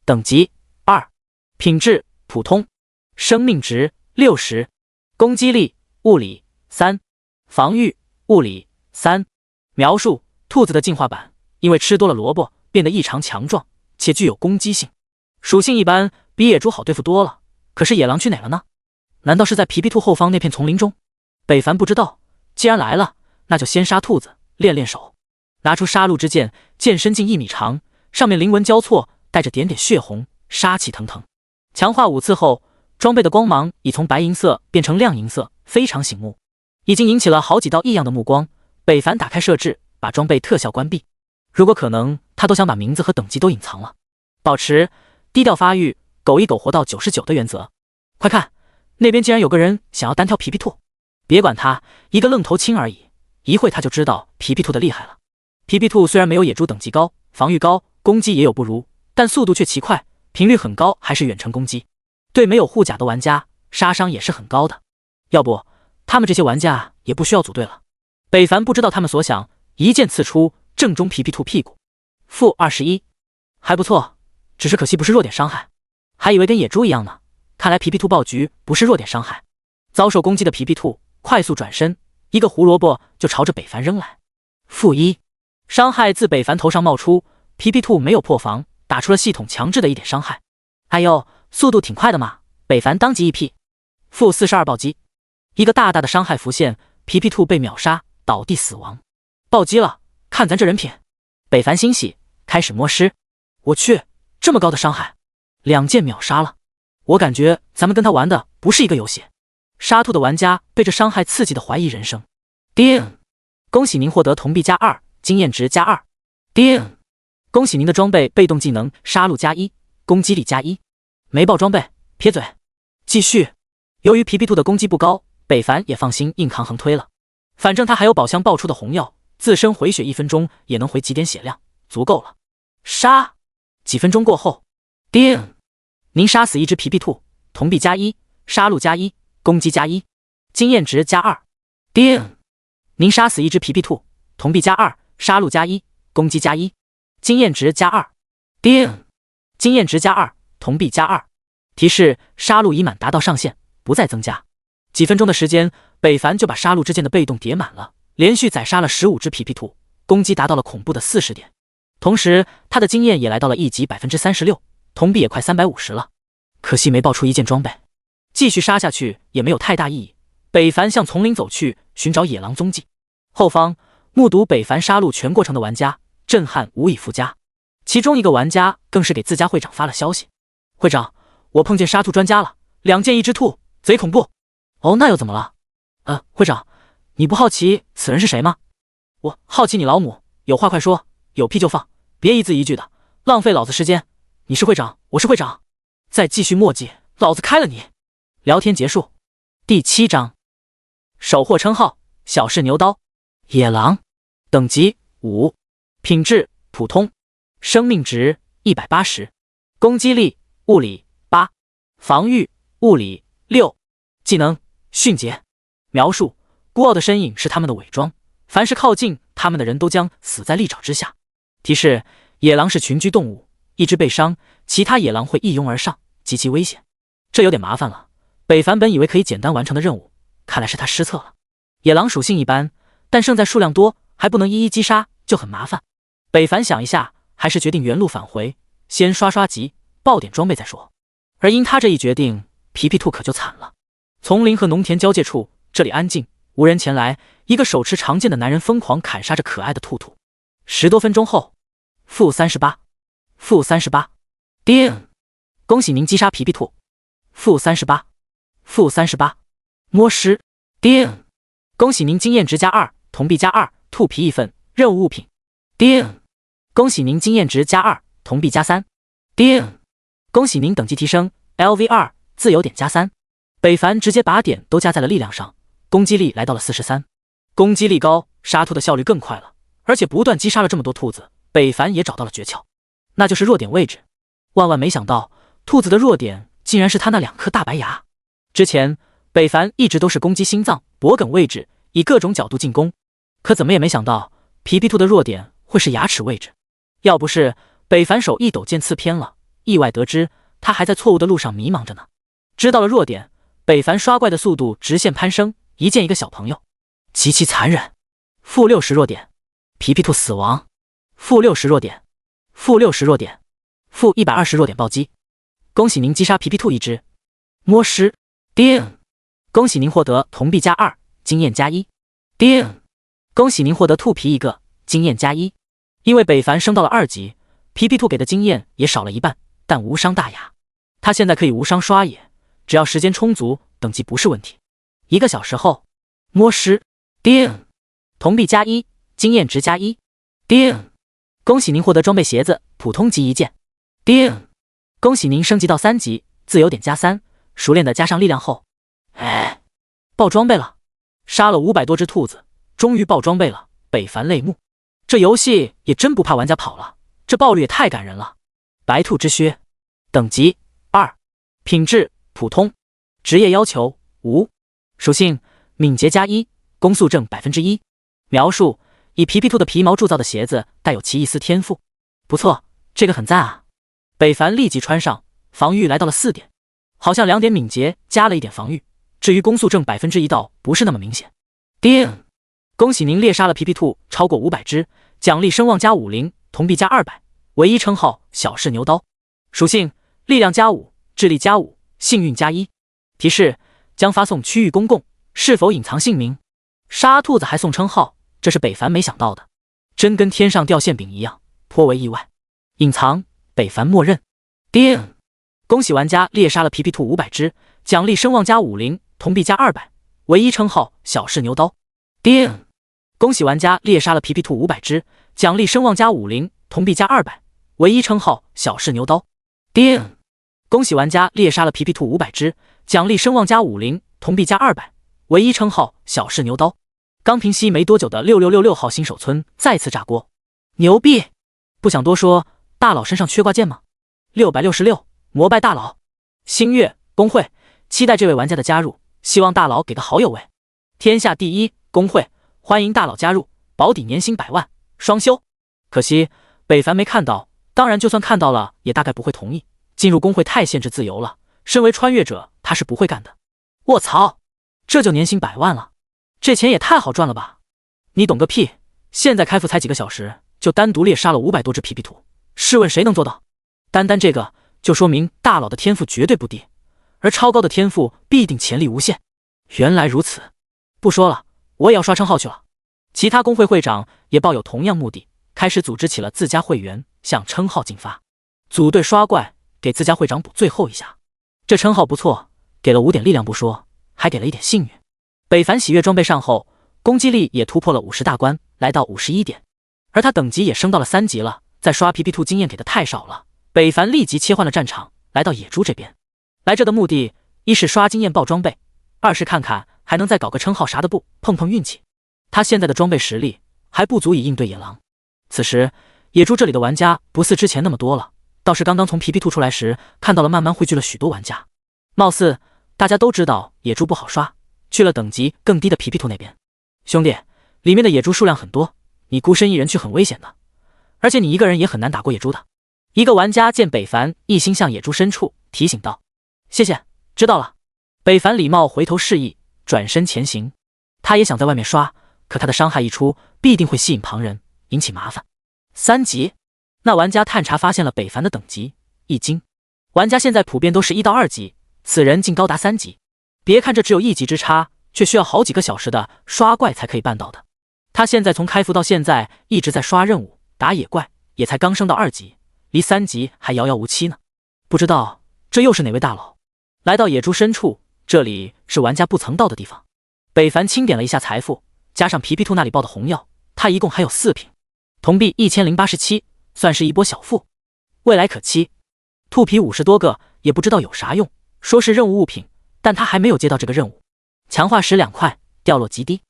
等级2，品质普通，生命值60，攻击力物理3，防御物理3。描述：兔子的进化版，因为吃多了萝卜变得异常强壮，且具有攻击性。属性一般，比野猪好对付多了。可是野狼去哪了呢？难道是在皮皮兔后方那片丛林中？北凡不知道。既然来了，那就先杀兔子，练练手。拿出杀戮之剑，剑身近1米长，上面鳞纹交错，带着点点血红，杀气腾腾。强化5次后，装备的光芒已从白银色变成亮银色，非常醒目，已经引起了好几道异样的目光。北凡打开设置，把装备特效关闭。如果可能，他都想把名字和等级都隐藏了，保持低调发育，苟一苟活到99的原则。快看，那边竟然有个人想要单挑皮皮兔。别管他，一个愣头青而已，一会他就知道皮皮兔的厉害了。皮皮兔虽然没有野猪等级高，防御高，攻击也有不如，但速度却奇快，频率很高，还是远程攻击。对没有护甲的玩家，杀伤也是很高的。要不，他们这些玩家也不需要组队了。北凡不知道他们所想，一剑刺出，正中皮皮兔屁股。-21，还不错，只是可惜不是弱点伤害，还以为跟野猪一样呢。看来皮皮兔爆局不是弱点伤害。遭受攻击的皮皮兔快速转身，一个胡萝卜就朝着北凡扔来。-1，伤害自北凡头上冒出，皮皮兔没有破防，打出了系统强制的1点伤害。哎呦，速度挺快的嘛！北凡当即一劈。-42暴击，一个大大的伤害浮现，皮皮兔被秒杀，倒地死亡。暴击了，看咱这人品！北凡欣喜，开始摸尸。我去，这么高的伤害，2剑秒杀了！我感觉咱们跟他玩的不是一个游戏。杀兔的玩家被这伤害刺激的怀疑人生。叮！恭喜您获得铜币+2，经验值+2。叮！恭喜您的装备被动技能杀戮+1，攻击力+1。没爆装备，撇嘴。继续。由于皮皮兔的攻击不高，北凡也放心硬扛横推了。反正他还有宝箱爆出的红药，自身回血1分钟也能回几点血量，足够了。杀！几分钟过后，叮！您杀死一只皮皮兔，铜币+1，杀戮+1，攻击+1，经验值+2。叮！您杀死一只皮皮兔，铜币+2，杀戮+1，攻击+1，经验值+2。叮！经验值+2，铜币+2。提示：杀戮已满，达到上限，不再增加。几分钟的时间，北凡就把杀戮之剑的被动叠满了，连续宰杀了15只皮皮兔，攻击达到了恐怖的40点。同时，他的经验也来到了1级36%，铜币也快350了。可惜没爆出1件装备，继续杀下去也没有太大意义。北凡向丛林走去，寻找野狼踪迹。后方目睹北凡杀戮全过程的玩家震撼无以复加，其中一个玩家更是给自家会长发了消息：会长，我碰见杀兔专家了，2件1只兔，贼恐怖。哦，那又怎么了？会长，你不好奇此人是谁吗？我好奇你老母，有话快说，有屁就放，别一字一句的，浪费老子时间。你是会长，我是会长，再继续墨迹，老子开了你！聊天结束。第7章，手获称号小试牛刀。野狼，等级5，品质普通，生命值180，攻击力物理8，防御物理6，技能迅捷。描述：孤傲的身影是他们的伪装，凡是靠近他们的人都将死在利爪之下。提示：野狼是群居动物，一只被伤，其他野狼会一拥而上，极其危险。这有点麻烦了。北凡本以为可以简单完成的任务，看来是他失策了。野狼属性一般，但胜在数量多，还不能一一击杀，就很麻烦。北凡想一下，还是决定原路返回，先刷刷级，爆点装备再说。而因他这一决定，皮皮兔可就惨了。丛林和农田交界处，这里安静，无人前来。一个手持长剑的男人疯狂砍杀着可爱的兔兔。10多分钟后，-38，负38。叮！恭喜您击杀皮皮兔。负38。负38。摸尸。叮！恭喜您经验值加2，铜币加2，兔皮1份，任务物品。叮！恭喜您经验值加2，铜币加3。叮！恭喜您等级提升 LV2，自由点加3。北凡直接把点都加在了力量上，攻击力来到了43。攻击力高，杀兔的效率更快了，而且不断击杀了这么多兔子，北凡也找到了诀窍，那就是弱点位置。万万没想到，兔子的弱点竟然是他那2颗大白牙。之前北凡一直都是攻击心脏、脖梗位置，以各种角度进攻，可怎么也没想到皮皮兔的弱点会是牙齿位置。要不是北凡手一抖剑刺偏了，意外得知他还在错误的路上迷茫着呢。知道了弱点，北凡刷怪的速度直线攀升，一见一个小朋友，极其残忍。负60弱点，皮皮兔死亡。负60弱点，负60弱点，负120弱点暴击。恭喜您击杀皮皮兔1只。摸尸。叮！恭喜您获得铜币加2，经验加1。叮！恭喜您获得兔皮1个，经验加1。因为北凡升到了2级，皮皮兔给的经验也少了一半，但无伤大雅。他现在可以无伤刷野，只要时间充足，等级不是问题。1个小时后，摸尸。叮！铜币加1，经验值加1。叮！恭喜您获得装备鞋子，普通级1件。叮！恭喜您升级到3级，自由点加3，熟练的加上力量后，爆装备了！杀了500多只兔子，终于爆装备了。北凡泪目，这游戏也真不怕玩家跑了，这爆率也太感人了。白兔之靴，等级2，品质普通，职业要求无，属性敏捷加1，攻速正1%。描述：以皮皮兔的皮毛铸造的鞋子，带有其一丝天赋。不错，这个很赞啊！北凡立即穿上，防御来到了4点，好像2点敏捷加了1点防御，至于攻速正1%倒不是那么明显。叮！恭喜您猎杀了皮皮兔超过500只，奖励声望加50，铜币加200，唯一称号小试牛刀。属性：力量加5，智力加5，幸运加1。提示：将发送区域公共，是否隐藏姓名？杀兔子还送称号，这是北凡没想到的，真跟天上掉馅饼一样，颇为意外。隐藏，北凡默认。叮！恭喜玩家猎杀了皮皮兔500只，奖励声望加50，铜币加200，唯一称号小试牛刀。叮！恭喜玩家猎杀了皮皮兔500只，奖励声望加50，铜币加200，唯一称号小试牛刀。叮！恭喜玩家猎杀了皮皮兔500只，奖励声望加50，铜币加200，唯一称号小试牛刀。刚平息没多久的6666号新手村再次炸锅，牛逼！不想多说，大佬身上缺挂件吗？666膜拜大佬。星月公会期待这位玩家的加入，希望大佬给个好友位。天下第一公会欢迎大佬加入，保底年薪100万，双休。可惜北凡没看到，当然就算看到了也大概不会同意，进入公会太限制自由了，身为穿越者他是不会干的。卧槽，这就年薪100万了，这钱也太好赚了吧！你懂个屁，现在开服才几个小时，就单独猎杀了500多只皮皮兔，试问谁能做到？单单这个就说明大佬的天赋绝对不低，而超高的天赋必定潜力无限。原来如此，不说了，我也要刷称号去了。其他公会会长也抱有同样目的，开始组织起了自家会员，向称号进发。组队刷怪，给自家会长补最后一下。这称号不错，给了5点力量不说，还给了1点幸运。北凡喜悦装备上后，攻击力也突破了50大关，来到51点，而他等级也升到了3级了。再刷皮皮兔经验给的太少了，北凡立即切换了战场，来到野猪这边。来这的目的，一是刷经验爆装备，二是看看还能再搞个称号啥的不，碰碰运气。他现在的装备实力还不足以应对野狼。此时野猪这里的玩家不似之前那么多了，倒是刚刚从皮皮兔出来时看到了慢慢汇聚了许多玩家，貌似大家都知道野猪不好刷，去了等级更低的皮皮兔那边。兄弟，里面的野猪数量很多，你孤身一人去很危险的，而且你一个人也很难打过野猪的。一个玩家见北凡一心向野猪深处，提醒道：谢谢，知道了。北凡礼貌回头示意，转身前行。他也想在外面刷，可他的伤害一出，必定会吸引旁人，引起麻烦。3级，那玩家探查发现了北凡的等级，一惊。玩家现在普遍都是1到2级，此人竟高达3级。别看这只有1级之差，却需要好几个小时的刷怪才可以办到的。他现在从开服到现在一直在刷任务，打野怪，也才刚升到2级，离3级还遥遥无期呢。不知道这又是哪位大佬？来到野猪深处，这里是玩家不曾到的地方。北凡清点了一下财富，加上皮皮兔那里报的红药，他一共还有4瓶铜币1087，算是一波小富，未来可期。兔皮50多个，也不知道有啥用，说是任务物品，但他还没有接到这个任务。强化石2块，掉落极低。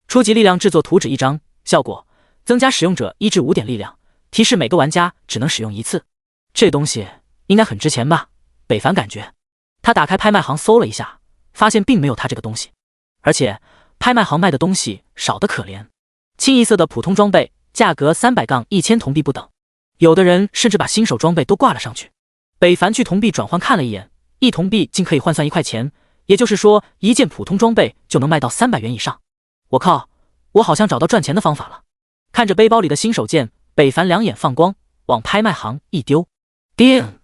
初级力量制作图纸1张，效果增加使用者1至5点力量，提示每个玩家只能使用1次。这东西应该很值钱吧？北凡感觉。他打开拍卖行搜了一下，发现并没有他这个东西，而且拍卖行卖的东西少得可怜，清一色的普通装备，价格300-1000铜币不等，有的人甚至把新手装备都挂了上去。北凡去铜币转换看了一眼，1铜币竟可以换算1块钱，也就是说一件普通装备就能卖到300元以上。我靠，我好像找到赚钱的方法了。看着背包里的新手剑，北凡两眼放光，往拍卖行一丢，叮！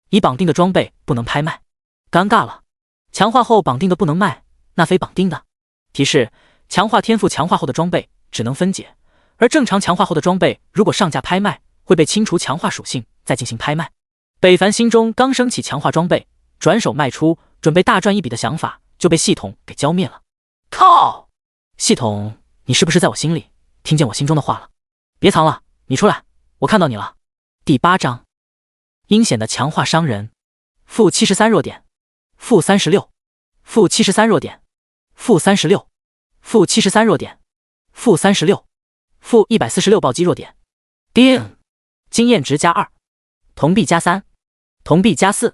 已绑定的装备不能拍卖，尴尬了。强化后绑定的不能卖，那非绑定的。提示：强化天赋强化后的装备只能分解，而正常强化后的装备如果上架拍卖，会被清除强化属性，再进行拍卖。北凡心中刚升起强化装备，转手卖出，准备大赚一笔的想法，就被系统给浇灭了。靠！系统，你是不是在我心里听见我心中的话了？别藏了，你出来，我看到你了。第8章，阴险的强化商人。负73弱点，负36，负73弱点，负36，负73弱点，负36，负146暴击弱点。叮！经验值加2，铜币加3，铜币加4，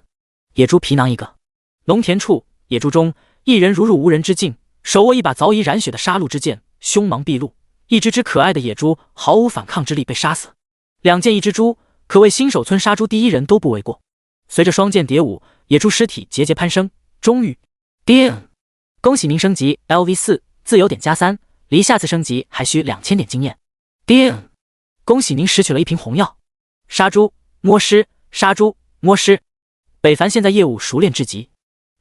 野猪皮囊1个。龙田处，野猪中，一人如入无人之境，手握一把早已染血的杀戮之剑，凶芒毕露。一只只可爱的野猪毫无反抗之力被杀死，2剑1只猪，可谓新手村杀猪第一人都不为过。随着双剑叠舞，野猪尸体节节攀升，终于，叮！恭喜您升级 LV4， 自由点加3，离下次升级还需2000点经验。叮！恭喜您拾取了1瓶红药。杀猪摸尸，杀猪摸尸。北凡现在业务熟练至极，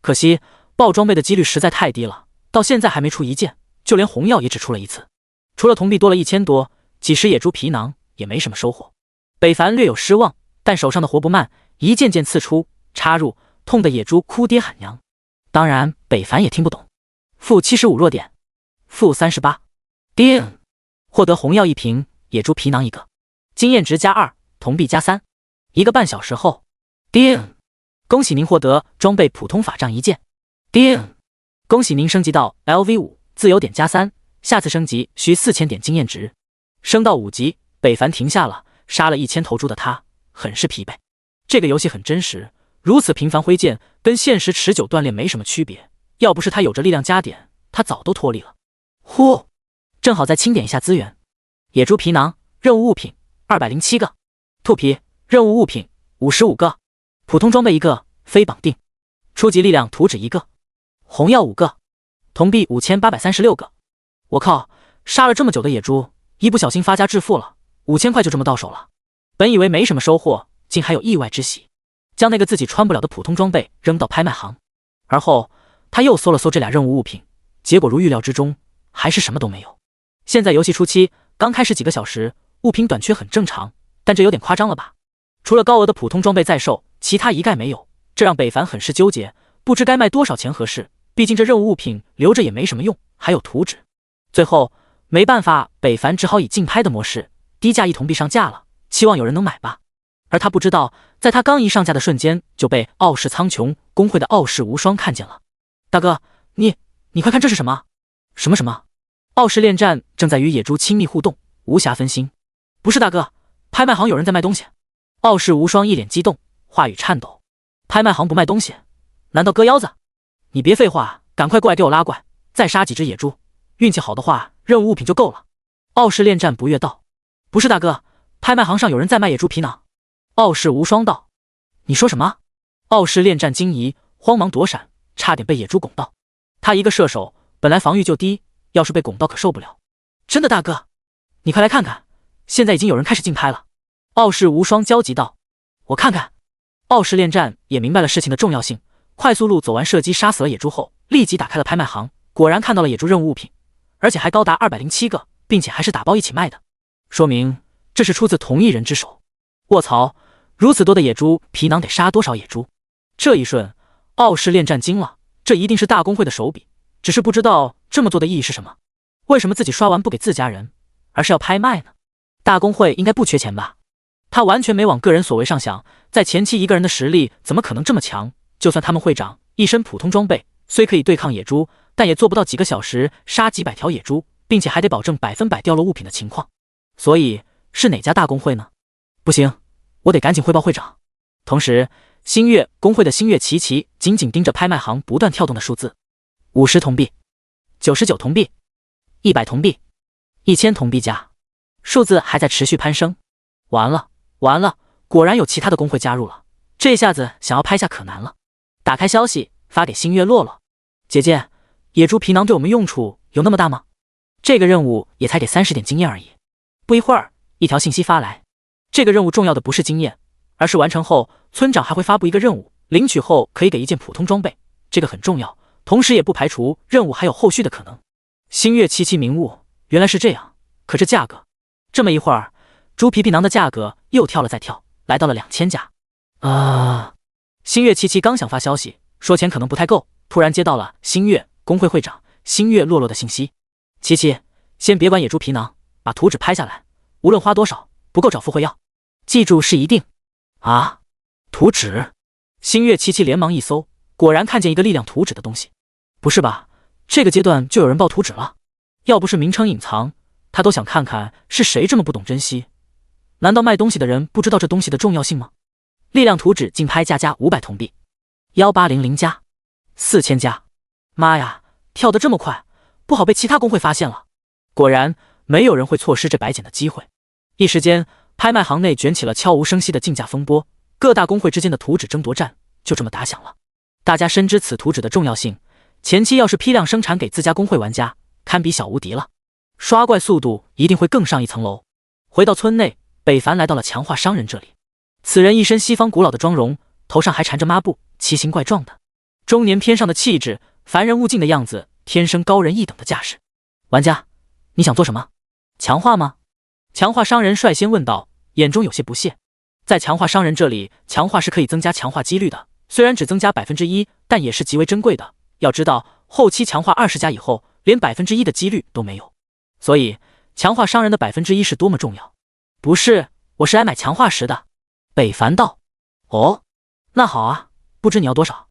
可惜爆装备的几率实在太低了，到现在还没出1件，就连红药也只出了1次。除了铜币多了1000多，几十野猪皮囊也没什么收获。北凡略有失望，但手上的活不慢，一件件刺出插入，痛得野猪哭爹喊娘。当然北凡也听不懂。负75弱点，负38。叮！获得红药1瓶，野猪皮囊1个，经验值加2，铜币加3。1个半小时后，叮！恭喜您获得装备普通法杖1件。叮！恭喜您升级到 LV5， 自由点加3，下次升级需4000点经验值。升到5级，北凡停下了，杀了1000头猪的他很是疲惫。这个游戏很真实，如此频繁挥剑，跟现实持久锻炼没什么区别。要不是他有着力量加点，他早都脱力了。呼，正好再清点一下资源。野猪皮囊任务物品207个，兔皮任务物品55个，普通装备1个，非绑定。初级力量图纸1个，红药5个，铜币5836个。我靠，杀了这么久的野猪，一不小心发家致富了，5000块就这么到手了。本以为没什么收获，竟还有意外之喜，将那个自己穿不了的普通装备扔到拍卖行。而后他又搜了搜这俩任务物品，结果如预料之中，还是什么都没有。现在游戏初期，刚开始几个小时，物品短缺很正常，但这有点夸张了吧？除了高额的普通装备在售，其他一概没有，这让北凡很是纠结，不知该卖多少钱合适。毕竟这任务物品留着也没什么用，还有图纸。最后没办法，北凡只好以竞拍的模式，低价1铜币上架了，期望有人能买吧。而他不知道，在他刚一上架的瞬间，就被傲视苍穹公会的傲视无双看见了。大哥，你快看这是什么？什么？傲视恋战正在与野猪亲密互动，无暇分心。不是大哥，拍卖行有人在卖东西。傲视无双一脸激动，话语颤抖。拍卖行不卖东西？难道割腰子？你别废话，赶快过来给我拉怪，再杀几只野猪，运气好的话，任务物品就够了。傲视恋战不悦道。不是大哥，拍卖行上有人在卖野猪皮囊。傲视无双道。你说什么？傲视恋战惊疑，慌忙躲闪，差点被野猪拱到。他一个射手，本来防御就低，要是被拱到可受不了。真的大哥，你快来看看，现在已经有人开始竞拍了。傲视无双焦急道。我看看。傲视恋战也明白了事情的重要性，快速路走完射击杀死了野猪后，立即打开了拍卖行，果然看到了野猪任务物品，而且还高达207个，并且还是打包一起卖的，说明这是出自同一人之手。卧槽，如此多的野猪皮囊得杀多少野猪？这一瞬，傲视恋战惊了，这一定是大公会的手笔，只是不知道这么做的意义是什么。为什么自己刷完不给自家人，而是要拍卖呢？大公会应该不缺钱吧？他完全没往个人所为上想，在前期一个人的实力怎么可能这么强？就算他们会长一身普通装备，虽可以对抗野猪，但也做不到几个小时杀几百条野猪，并且还得保证100%掉落物品的情况。所以是哪家大公会呢？不行，我得赶紧汇报会长。同时，星月公会的星月琪琪紧紧盯着拍卖行不断跳动的数字：50铜币、99铜币、100铜币、1000铜币价，数字还在持续攀升。完了，完了！果然有其他的公会加入了，这下子想要拍下可难了。打开消息发给星月洛洛：姐姐，野猪皮囊对我们用处有那么大吗？这个任务也才给30点经验而已。不一会儿，一条信息发来，这个任务重要的不是经验，而是完成后村长还会发布一个任务，领取后可以给一件普通装备，这个很重要，同时也不排除任务还有后续的可能。星月七七明悟，原来是这样，可这价格，这么一会儿，猪皮皮囊的价格又跳了再跳，来到了2000价。星月七七刚想发消息说钱可能不太够，突然接到了星月工会会长星月洛洛的信息：七七，先别管野猪皮囊，把图纸拍下来，无论花多少，不够找付会要，记住是一定。啊，图纸！星月七七连忙一搜，果然看见一个力量图纸的东西。不是吧，这个阶段就有人爆图纸了？要不是名称隐藏，他都想看看是谁这么不懂珍惜。难道卖东西的人不知道这东西的重要性吗？力量图纸竞拍价加500铜币，1800加，4000加。妈呀，跳得这么快，不好被其他公会发现了。果然，没有人会错失这白捡的机会。一时间，拍卖行内卷起了悄无声息的竞价风波，各大公会之间的图纸争夺战就这么打响了。大家深知此图纸的重要性，前期要是批量生产给自家公会玩家，堪比小无敌了，刷怪速度一定会更上一层楼。回到村内，北凡来到了强化商人这里。此人一身西方古老的妆容，头上还缠着抹布，奇形怪状的，中年偏上的气质，凡人勿近的样子，天生高人一等的架势。玩家，你想做什么？强化吗？强化商人率先问道，眼中有些不屑。在强化商人这里，强化是可以增加强化几率的，虽然只增加1%，但也是极为珍贵的。要知道，后期强化20加以后，连1%的几率都没有。所以，强化商人的1%是多么重要。不是，我是来买强化石的。北凡道：哦，那好啊，不知你要多少？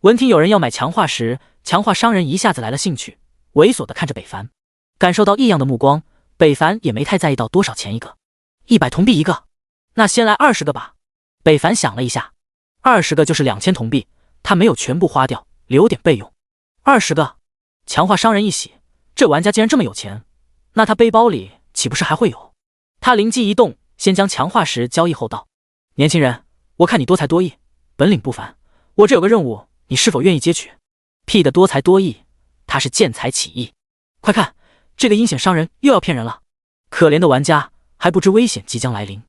闻听有人要买强化石，强化商人一下子来了兴趣，猥琐地看着北凡。感受到异样的目光，北凡也没太在意到多少钱一个，100铜币一个，那先来20个吧。北凡想了一下，20个就是2000铜币，他没有全部花掉，留点备用。20个，强化商人一喜，这玩家竟然这么有钱，那他背包里岂不是还会有？他灵机一动，先将强化石交易后道：年轻人，我看你多才多艺，本领不凡，我这有个任务，你是否愿意接取？屁的多才多艺，他是见财起意。快看，这个阴险商人又要骗人了！可怜的玩家还不知危险即将来临。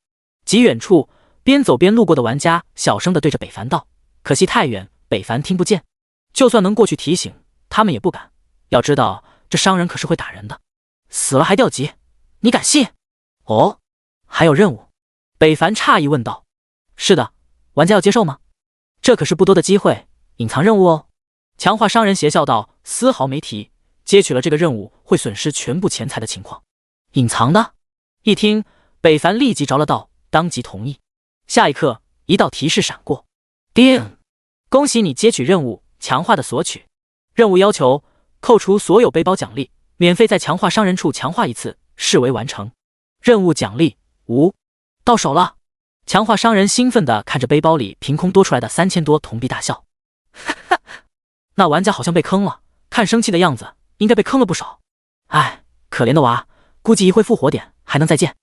极远处，边走边路过的玩家小声地对着北凡道：可惜太远，北凡听不见。就算能过去提醒，他们也不敢。要知道，这商人可是会打人的，死了还掉级，你敢信？哦，还有任务？北凡诧异问道。是的，玩家要接受吗？这可是不多的机会，隐藏任务哦。强化商人邪笑道，丝毫没提接取了这个任务会损失全部钱财的情况。隐藏的？一听，北凡立即着了道，当即同意。下一刻，一道提示闪过，叮！恭喜你接取任务，强化的索取。任务要求：扣除所有背包奖励，免费在强化商人处强化一次，视为完成。任务奖励无，到手了。强化商人兴奋地看着背包里凭空多出来的3000多铜币大笑。那玩家好像被坑了，看生气的样子，应该被坑了不少。哎，可怜的娃，估计一会复活点还能再见。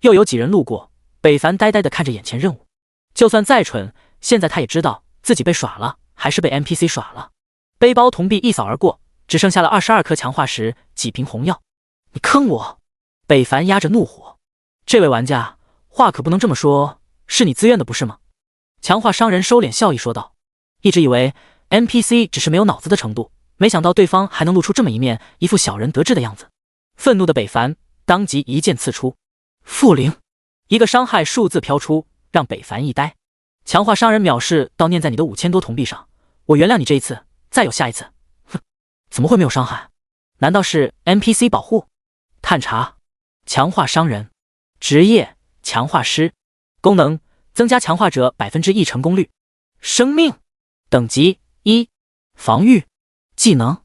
又有几人路过，北凡呆呆地看着眼前任务。就算再蠢，现在他也知道自己被耍了，还是被 NPC 耍了。背包铜币一扫而过，只剩下了22颗强化石，几瓶红药。你坑我！北凡压着怒火。这位玩家，话可不能这么说，是你自愿的不是吗？强化商人收敛笑意说道。一直以为 NPC 只是没有脑子的程度，没想到对方还能露出这么一面，一副小人得志的样子。愤怒的北凡当即一剑刺出，负0，一个伤害数字飘出，让北凡一呆。强化商人藐视到念在你的5000多铜币上，我原谅你这一次，再有下一次。哼，怎么会没有伤害？难道是 NPC 保护？探查，强化商人，职业强化师，功能增加强化者1%成功率，生命等级1，防御技能，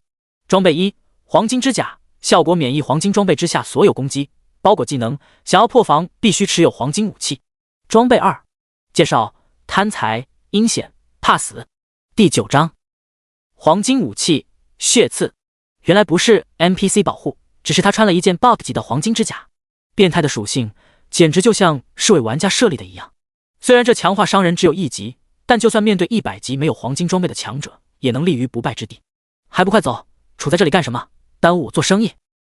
装备1，黄金之甲，效果免疫黄金装备之下所有攻击，包裹技能，想要破防必须持有黄金武器。装备2，介绍，贪财阴险怕死。第9章，黄金武器血刺，原来不是 NPC 保护，只是他穿了一件 bug 级的黄金之甲，变态的属性简直就像是为玩家设立的一样。虽然这强化商人只有1级，但就算面对100级没有黄金装备的强者，也能立于不败之地。还不快走，处在这里干什么？耽误我做生意。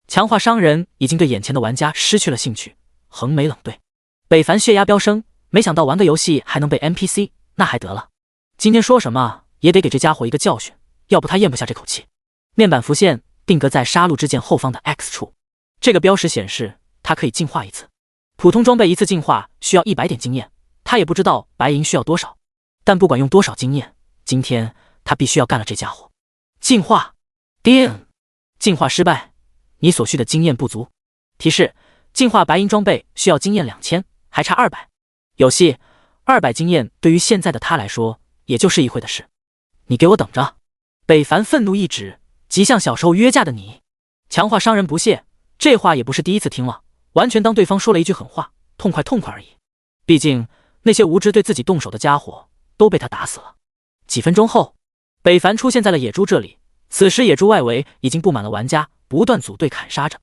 强化商人已经对眼前的玩家失去了兴趣，横眉冷对。北凡血压飙升，没想到玩个游戏还能被 NPC， 那还得了，今天说什么也得给这家伙一个教训，要不他咽不下这口气。面板浮现，定格在杀戮之剑后方的 X 处，这个标识显示他可以进化一次。普通装备一次进化需要100点经验，他也不知道白银需要多少，但不管用多少经验，今天他必须要干了这家伙。进化，叮，进化失败，你所需的经验不足。提示，进化白银装备需要经验2000，还差200。有戏，200经验对于现在的他来说也就是一会的事。你给我等着！北凡愤怒一指，极像小时候约架的你。强化商人不屑，这话也不是第一次听了，完全当对方说了一句狠话，痛快痛快而已。毕竟那些无知对自己动手的家伙都被他打死了。几分钟后，北凡出现在了野猪这里，此时野猪外围已经布满了玩家，不断组队砍杀着。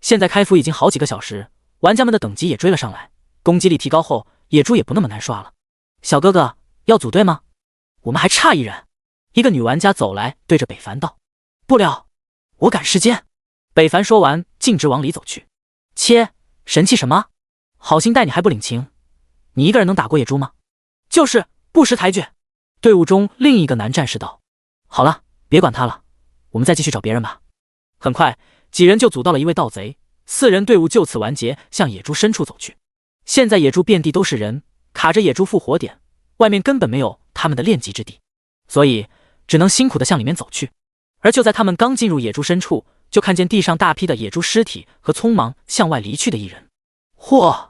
现在开服已经好几个小时，玩家们的等级也追了上来，攻击力提高后，野猪也不那么难刷了。小哥哥，要组队吗？我们还差1人。一个女玩家走来，对着北凡道：“不了，我赶时间。”北凡说完，径直往里走去。切，神气什么？好心待你还不领情？你一个人能打过野猪吗？就是不识抬举。队伍中另一个男战士道：“好了，别管他了，我们再继续找别人吧。”很快，几人就组到了一位盗贼，4人队伍就此完结，向野猪深处走去。现在野猪遍地都是人，卡着野猪复活点，外面根本没有他们的练级之地，所以只能辛苦地向里面走去。而就在他们刚进入野猪深处，就看见地上大批的野猪尸体和匆忙向外离去的一人。嚯，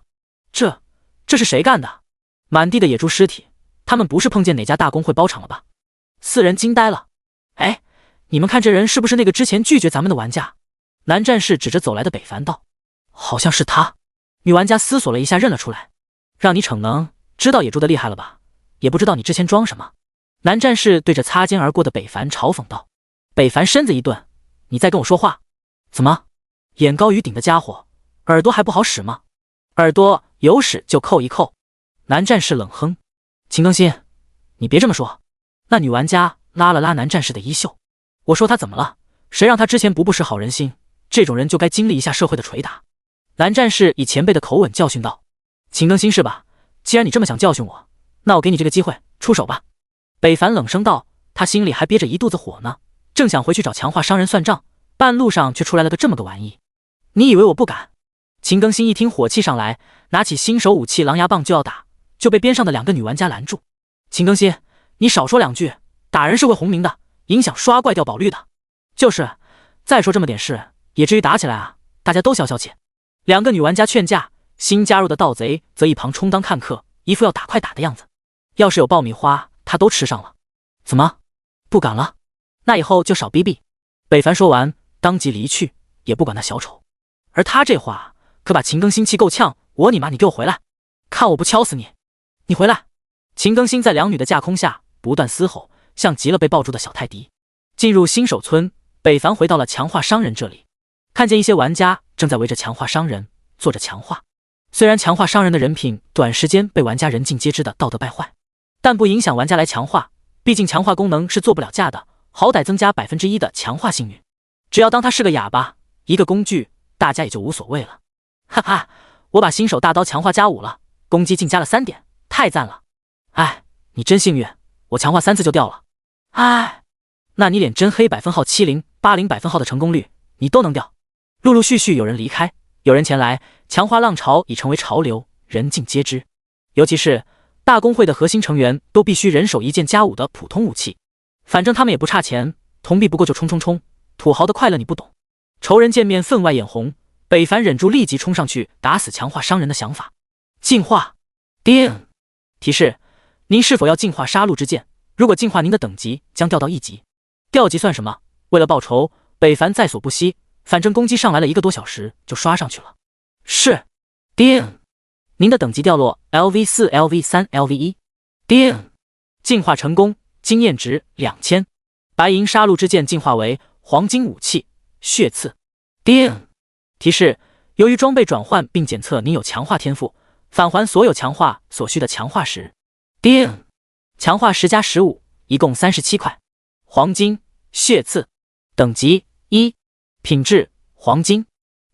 这是谁干的？满地的野猪尸体，他们不是碰见哪家大公会包场了吧？4人惊呆了。哎，你们看这人是不是那个之前拒绝咱们的玩家？男战士指着走来的北凡道：“好像是他。”女玩家思索了一下，认了出来。让你逞能，知道野猪的厉害了吧？也不知道你之前装什么。男战士对着擦肩而过的北凡嘲讽道。北凡身子一顿：“你在跟我说话？怎么，眼高于顶的家伙，耳朵还不好使吗？耳朵有使就扣一扣。”男战士冷哼：“秦更新，你别这么说。”那女玩家拉了拉男战士的衣袖：“我说他怎么了？谁让他之前不识好人心？这种人就该经历一下社会的捶打。”男战士以前辈的口吻教训道：“秦更新是吧？既然你这么想教训我，那我给你这个机会，出手吧。”北凡冷声道，他心里还憋着一肚子火呢，正想回去找强化商人算账，半路上却出来了个这么个玩意。你以为我不敢？秦更新一听火气上来，拿起新手武器狼牙棒就要打，就被边上的2个女玩家拦住。秦更新，你少说2句，打人是会红名的，影响刷怪掉宝率的。就是，再说这么点事，也至于打起来啊？大家都消消气。2个女玩家劝架，新加入的盗贼则一旁充当看客，一副要打快打的样子。要是有爆米花，他都吃上了。怎么，不敢了？那以后就少逼逼。北凡说完，当即离去，也不管那小丑。而他这话可把秦更新气够呛，我你妈，你给我回来！看我不敲死你！你回来！秦更新在2女的架空下不断嘶吼，像极了被抱住的小泰迪。进入新手村，北凡回到了强化商人这里，看见一些玩家正在围着强化商人做着强化。虽然强化商人的人品短时间被玩家人尽皆知的道德败坏，但不影响玩家来强化，毕竟强化功能是做不了价的，好歹增加1%的强化幸运。只要当他是个哑巴，一个工具，大家也就无所谓了。哈哈，我把新手大刀强化加5了，攻击竟加了3点，太赞了！哎，你真幸运，我强化3次就掉了。哎，那你脸真黑，100分号70、80-100分号的成功率你都能掉。陆陆续续有人离开，有人前来，强化浪潮已成为潮流，人尽皆知。尤其是大公会的核心成员都必须人手一件+5的普通武器，反正他们也不差钱，铜币不够就冲冲冲，土豪的快乐你不懂。仇人见面分外眼红，北凡忍住立即冲上去打死强化商人的想法。进化，叮！提示：您是否要进化杀戮之剑？如果进化，您的等级将掉到1级。掉级算什么？为了报仇，北凡在所不惜，反正攻击上来了1个多小时就刷上去了。是，叮！您的等级掉落 LV4、LV3、LV1。叮！进化成功，经验值2000。白银杀戮之剑进化为黄金武器，血刺。叮！提示：由于装备转换并检测您有强化天赋，返还所有强化所需的强化石。叮！强化石加15，一共37块。黄金，血刺。等级1，品质黄金。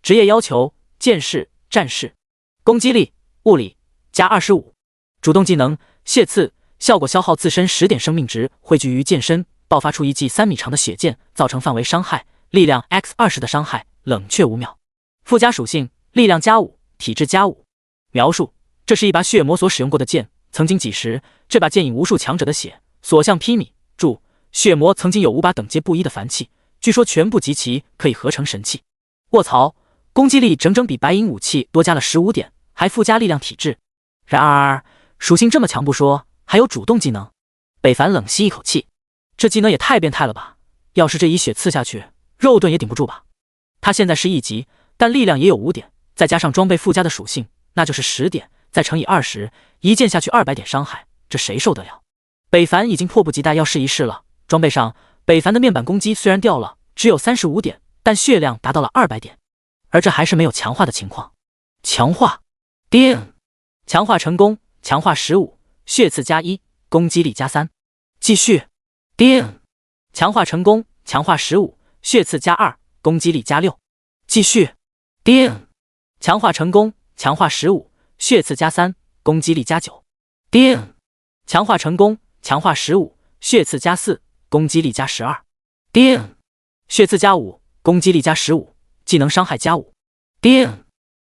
职业要求：剑士、战士。攻击力物理加25。主动技能血刺，效果消耗自身10点生命值，汇聚于剑身，爆发出一记3米长的血剑，造成范围伤害，力量 X20的伤害，冷却5秒。附加属性：力量加5，体质加5。描述：这是一把血魔所使用过的剑，曾经几时，这把剑饮无数强者的血，所向披靡。注：血魔曾经有5把等阶不一的凡器，据说全部集齐可以合成神器。卧槽，攻击力整整比白银武器多加了15点，还附加力量体质。然而属性这么强不说，还有主动技能。北凡冷吸一口气，这技能也太变态了吧，要是这一血刺下去，肉盾也顶不住吧。他现在是1级，但力量也有5点，再加上装备附加的属性，那就是10点，再乘以20，一剑下去200点伤害，这谁受得了？北凡已经迫不及待要试一试了。装备上，北凡的面板攻击虽然掉了，只有35点，但血量达到了200点，而这还是没有强化的情况。强化，叮！强化成功，强化15，血刺加1，攻击力加3。继续，叮！强化成功，强化15，血刺加2，攻击力加6。继续，叮！强化成功，强化15，血刺加3，攻击力加9。叮！强化成功，强化15，血刺加4，攻击力加12。叮！血刺加5，攻击力加15，技能伤害加5。叮！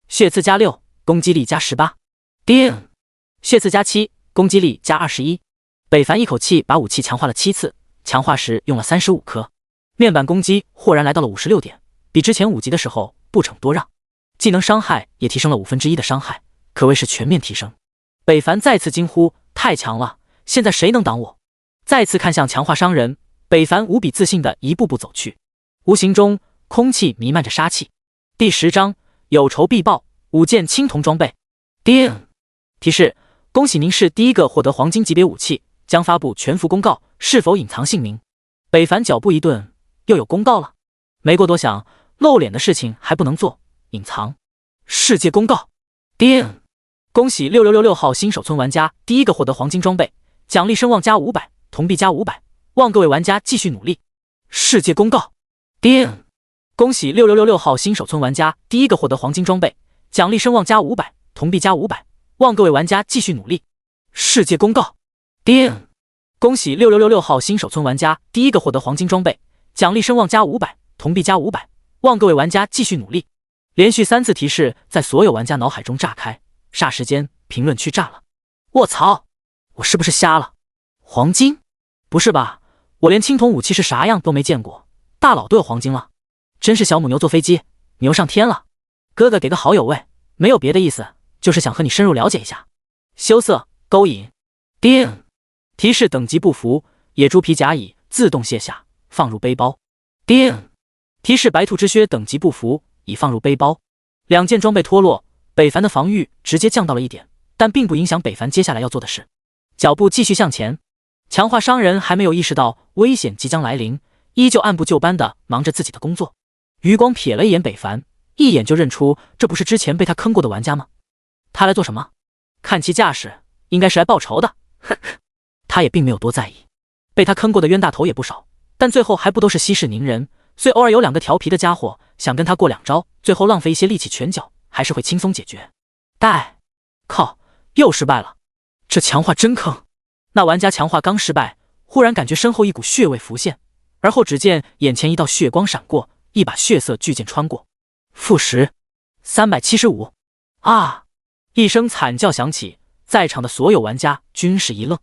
血刺加6，攻击力加18。叮！血刺加7，攻击力加21。北凡一口气把武器强化了7次，强化时用了35颗，面板攻击豁然来到了56点，比之前5级的时候不骋多让。技能伤害也提升了1/5的伤害，可谓是全面提升。北凡再次惊呼：太强了，现在谁能挡我？再次看向强化商人，北凡无比自信地一步步走去，无形中空气弥漫着杀气。第10章有仇必报，5件青铜装备。叮！提示：恭喜您是第一个获得黄金级别武器，将发布全服公告，是否隐藏姓名？北凡脚步一顿，又有公告了。没过多想，露脸的事情还不能做，隐藏。世界公告。叮！恭喜6666号新手村玩家第一个获得黄金装备，奖励声望加500，铜币加500，望各位玩家继续努力。世界公告。叮！恭喜6666号新手村玩家第一个获得黄金装备，奖励声望加500，铜币加500，望各位玩家继续努力。世界公告。叮！恭喜6666号新手村玩家第一个获得黄金装备，奖励声望加500，铜币加500，望各位玩家继续努力。连续3次提示在所有玩家脑海中炸开，霎时间评论区炸了。卧槽，我是不是瞎了？黄金？不是吧，我连青铜武器是啥样都没见过，大佬都有黄金了，真是小母牛坐飞机，牛上天了。哥哥给个好友喂，没有别的意思，就是想和你深入了解一下。羞涩勾引。叮！提示等级不符，野猪皮甲乙自动卸下，放入背包。叮！提示白兔之靴等级不符，已放入背包。2件装备脱落，北凡的防御直接降到了1点，但并不影响北凡接下来要做的事。脚步继续向前，强化商人还没有意识到危险即将来临，依旧按部就班地忙着自己的工作。余光瞥了一眼北凡，一眼就认出这不是之前被他坑过的玩家吗？他来做什么？看其架势，应该是来报仇的。呵呵，他也并没有多在意，被他坑过的冤大头也不少，但最后还不都是息事宁人，虽偶尔有2个调皮的家伙想跟他过2招，最后浪费一些力气拳脚，还是会轻松解决。靠，又失败了，这强化真坑。那玩家强化刚失败，忽然感觉身后一股血味浮现，而后只见眼前一道血光闪过，一把血色巨剑穿过。负10，375。啊！一声惨叫响起，在场的所有玩家均是一愣。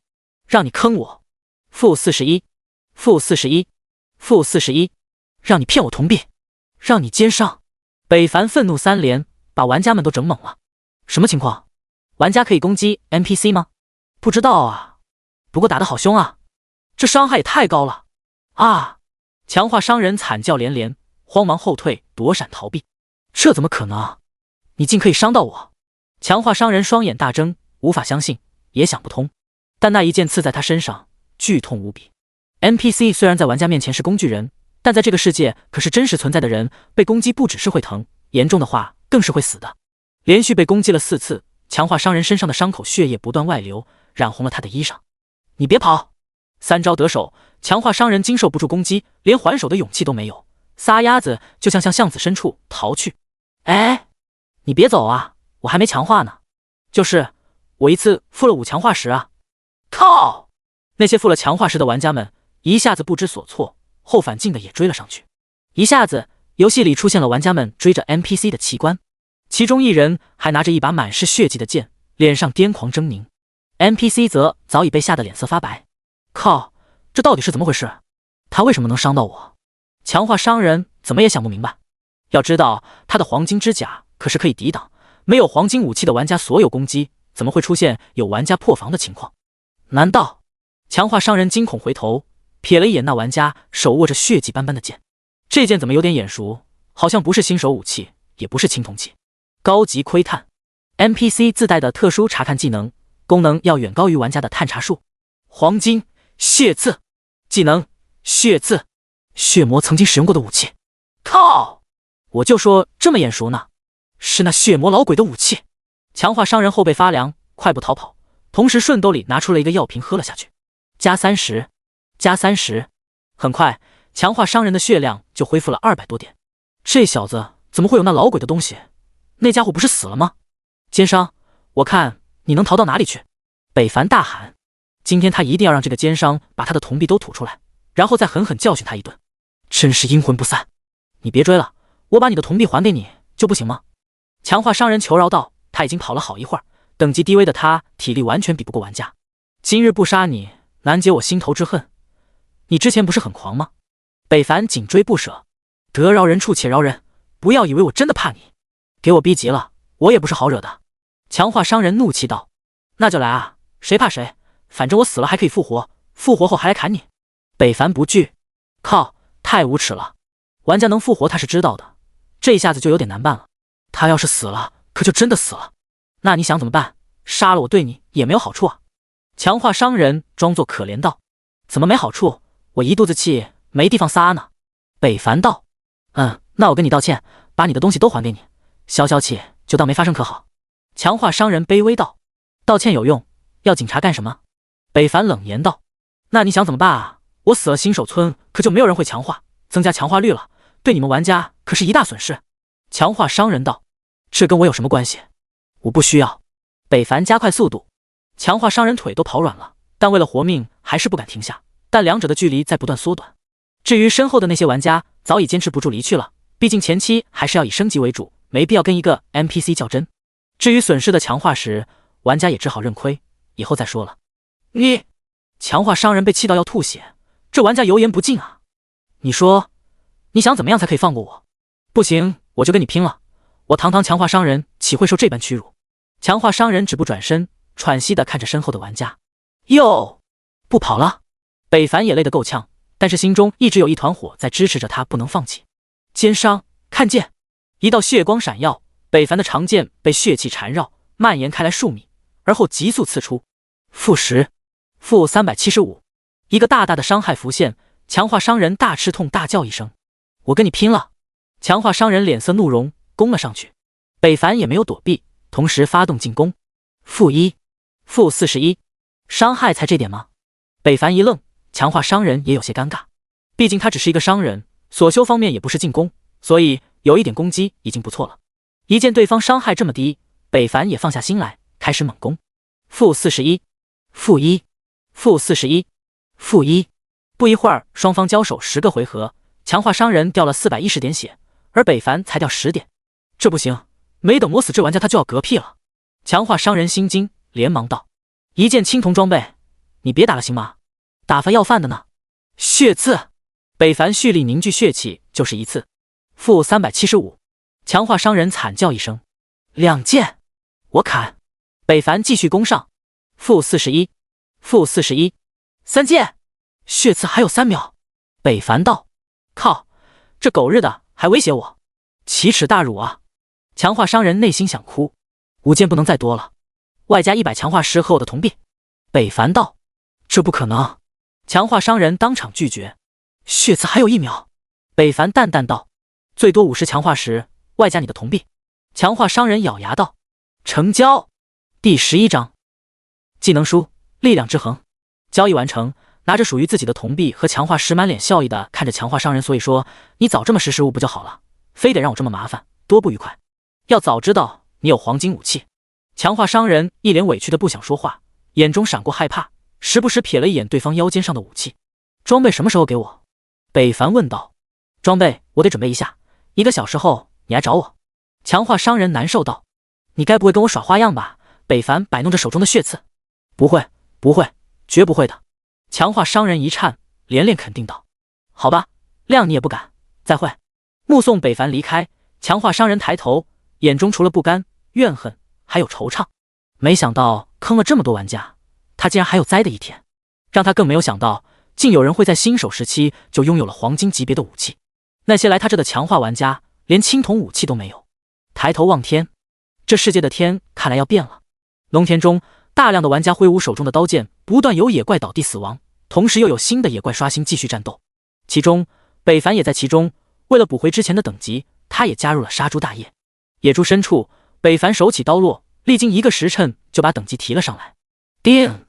让你坑我！负41，负41，负41，让你骗我铜币，让你奸商！北凡愤怒三连，把玩家们都整懵了。什么情况？玩家可以攻击 NPC 吗？不知道啊，不过打得好凶啊，这伤害也太高了啊！强化商人惨叫连连，慌忙后退躲闪逃避。这怎么可能？你竟可以伤到我！强化商人双眼大睁，无法相信，也想不通。但那一剑刺在他身上，剧痛无比。NPC 虽然在玩家面前是工具人，但在这个世界可是真实存在的人，被攻击不只是会疼，严重的话更是会死的。连续被攻击了4次，强化商人身上的伤口血液不断外流，染红了他的衣裳。你别跑！3招得手，强化商人经受不住攻击，连还手的勇气都没有，撒丫子就向巷子深处逃去。哎，你别走啊，我还没强化呢。就是我一次付了5强化石啊！靠！那些付了强化石的玩家们一下子不知所措，后反劲的也追了上去。一下子，游戏里出现了玩家们追着 NPC 的奇观，其中一人还拿着一把满是血迹的剑，脸上癫狂狰狞。NPC 则早已被吓得脸色发白。靠，这到底是怎么回事？他为什么能伤到我？强化商人怎么也想不明白。要知道，他的黄金之甲可是可以抵挡没有黄金武器的玩家所有攻击，怎么会出现有玩家破防的情况？难道？强化商人惊恐回头，瞥了一眼那玩家手握着血迹斑斑的剑，这剑怎么有点眼熟？好像不是新手武器，也不是青铜器，高级窥探 NPC 自带的特殊查看技能，功能要远高于玩家的探查术。黄金血刺技能，血刺，血魔曾经使用过的武器。靠！我就说这么眼熟呢，是那血魔老鬼的武器。强化商人后背发凉，快步逃跑，同时顺兜里拿出了一个药瓶喝了下去。加30，加30。很快，强化商人的血量就恢复了200多点。这小子怎么会有那老鬼的东西？那家伙不是死了吗？奸商，我看你能逃到哪里去？北凡大喊。今天他一定要让这个奸商把他的铜币都吐出来，然后再狠狠教训他一顿。真是阴魂不散！你别追了，我把你的铜币还给你就不行吗？强化商人求饶道。他已经跑了好一会儿，等级低微的他体力完全比不过玩家。今日不杀你，难解我心头之恨。你之前不是很狂吗？北凡紧追不舍。得饶人处且饶人，不要以为我真的怕你。给我逼急了，我也不是好惹的。强化商人怒气道。那就来啊，谁怕谁，反正我死了还可以复活，复活后还来砍你。北凡不惧。靠，太无耻了。玩家能复活他是知道的，这一下子就有点难办了。他要是死了，可就真的死了。那你想怎么办？杀了我对你也没有好处啊。强化商人装作可怜道。怎么没好处？我一肚子气没地方撒呢。北凡道。那我跟你道歉，把你的东西都还给你，消消气就当没发生可好。强化商人卑微道。道歉有用，要警察干什么？北凡冷言道。那你想怎么办啊？我死了新手村可就没有人会强化，增加强化率了，对你们玩家可是一大损失。强化商人道。这跟我有什么关系？我不需要。北凡加快速度。强化商人腿都跑软了，但为了活命还是不敢停下，但两者的距离在不断缩短。至于身后的那些玩家早已坚持不住离去了，毕竟前期还是要以升级为主，没必要跟一个 NPC 较真。至于损失的强化时，玩家也只好认亏，以后再说了。你！强化商人被气到要吐血，这玩家油盐不进啊！你说你想怎么样才可以放过我？不行，我就跟你拼了！我堂堂强化商人岂会受这般屈辱？强化商人止步转身，喘息地看着身后的玩家。哟，不跑了？北凡也累得够呛，但是心中一直有一团火在支持着他，不能放弃。奸商，看剑！一道血光闪耀，北凡的长剑被血气缠绕，蔓延开来数米，而后急速刺出。负10，负375，一个大大的伤害浮现。强化商人大吃痛，大叫一声：“我跟你拼了！”强化商人脸色怒容，攻了上去。北凡也没有躲避，同时发动进攻。负1，负41，伤害才这点吗？北凡一愣，强化商人也有些尴尬，毕竟他只是一个商人，所修方面也不是进攻，所以有一点攻击已经不错了。一见对方伤害这么低，北凡也放下心来，开始猛攻。负41，负1，负41，负1。不一会儿，双方交手10个回合，强化商人掉了410点血，而北凡才掉10点。这不行，没等磨死这玩家，他就要嗝屁了。强化商人心惊，连忙道：“一件青铜装备，你别打了行吗？打发要饭的呢。血刺，北凡蓄力凝聚血气，就是一刺。负375，强化商人惨叫一声，2件，我砍。北凡继续攻上，负41，负41， 3件，血刺还有3秒。北凡道：靠，这狗日的还威胁我，奇耻大辱啊！强化商人内心想哭，5件不能再多了，外加100强化师和我的铜币。北凡道：这不可能。强化商人当场拒绝，血刺还有1秒。北凡淡淡道：最多50强化石，外加你的铜币。强化商人咬牙道：成交。第11章技能书力量之衡。交易完成，拿着属于自己的铜币和强化石，满脸笑意的看着强化商人，所以说你早这么识时务不就好了，非得让我这么麻烦，多不愉快。要早知道你有黄金武器。强化商人一脸委屈的不想说话，眼中闪过害怕，时不时瞥了一眼对方腰间上的武器。装备什么时候给我？北凡问道。装备我得准备一下，1个小时后你来找我。强化商人难受道。你该不会跟我耍花样吧？北凡摆弄着手中的血刺。不会，不会，绝不会的。强化商人一颤，连连肯定道。好吧，谅你也不敢，再会。目送北凡离开，强化商人抬头，眼中除了不甘、怨恨，还有惆怅。没想到坑了这么多玩家，他竟然还有栽的一天。让他更没有想到，竟有人会在新手时期就拥有了黄金级别的武器。那些来他这的强化玩家，连青铜武器都没有。抬头望天，这世界的天看来要变了。农田中，大量的玩家挥舞手中的刀剑，不断有野怪倒地死亡，同时又有新的野怪刷新继续战斗。其中，北凡也在其中。为了补回之前的等级，他也加入了杀猪大业。野猪深处，北凡手起刀落，历经1个时辰就把等级提了上来。叮！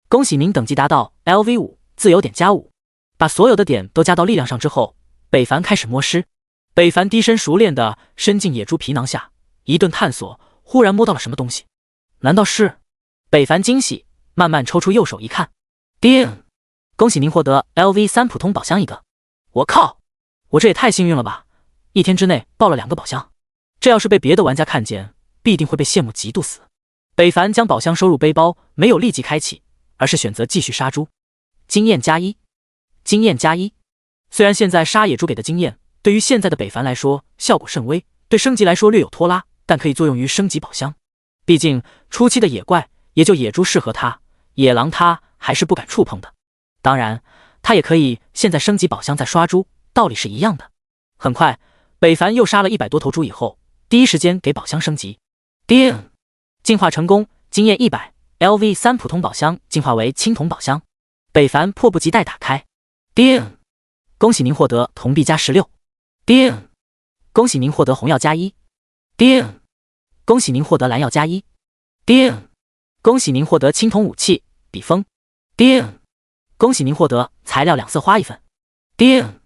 恭喜您等级达到 LV5，自由点加5。把所有的点都加到力量上之后，北凡开始摸尸。北凡低身熟练地伸进野猪皮囊下，一顿探索，忽然摸到了什么东西。难道是？北凡惊喜，慢慢抽出右手一看。叮！恭喜您获得 LV3 普通宝箱1个。我靠！我这也太幸运了吧！1天之内爆了2个宝箱，这要是被别的玩家看见，必定会被羡慕嫉妒死。北凡将宝箱收入背包，没有立即开启，而是选择继续杀猪。经验加1，经验加1。虽然现在杀野猪给的经验对于现在的北凡来说效果甚微，对升级来说略有拖拉，但可以作用于升级宝箱。毕竟初期的野怪也就野猪适合他，野狼他还是不敢触碰的。当然，他也可以现在升级宝箱再刷猪，道理是一样的。很快，北凡又杀了100多头猪以后，第一时间给宝箱升级。叮！进化成功，经验100 ，LV3 普通宝箱进化为青铜宝箱。北凡迫不及待打开。叮！恭喜您获得铜币加16。叮！恭喜您获得红药加1。叮！恭喜您获得蓝药加1。叮！恭喜您获得青铜武器笔锋。叮！恭喜您获得材料2色花1份。叮！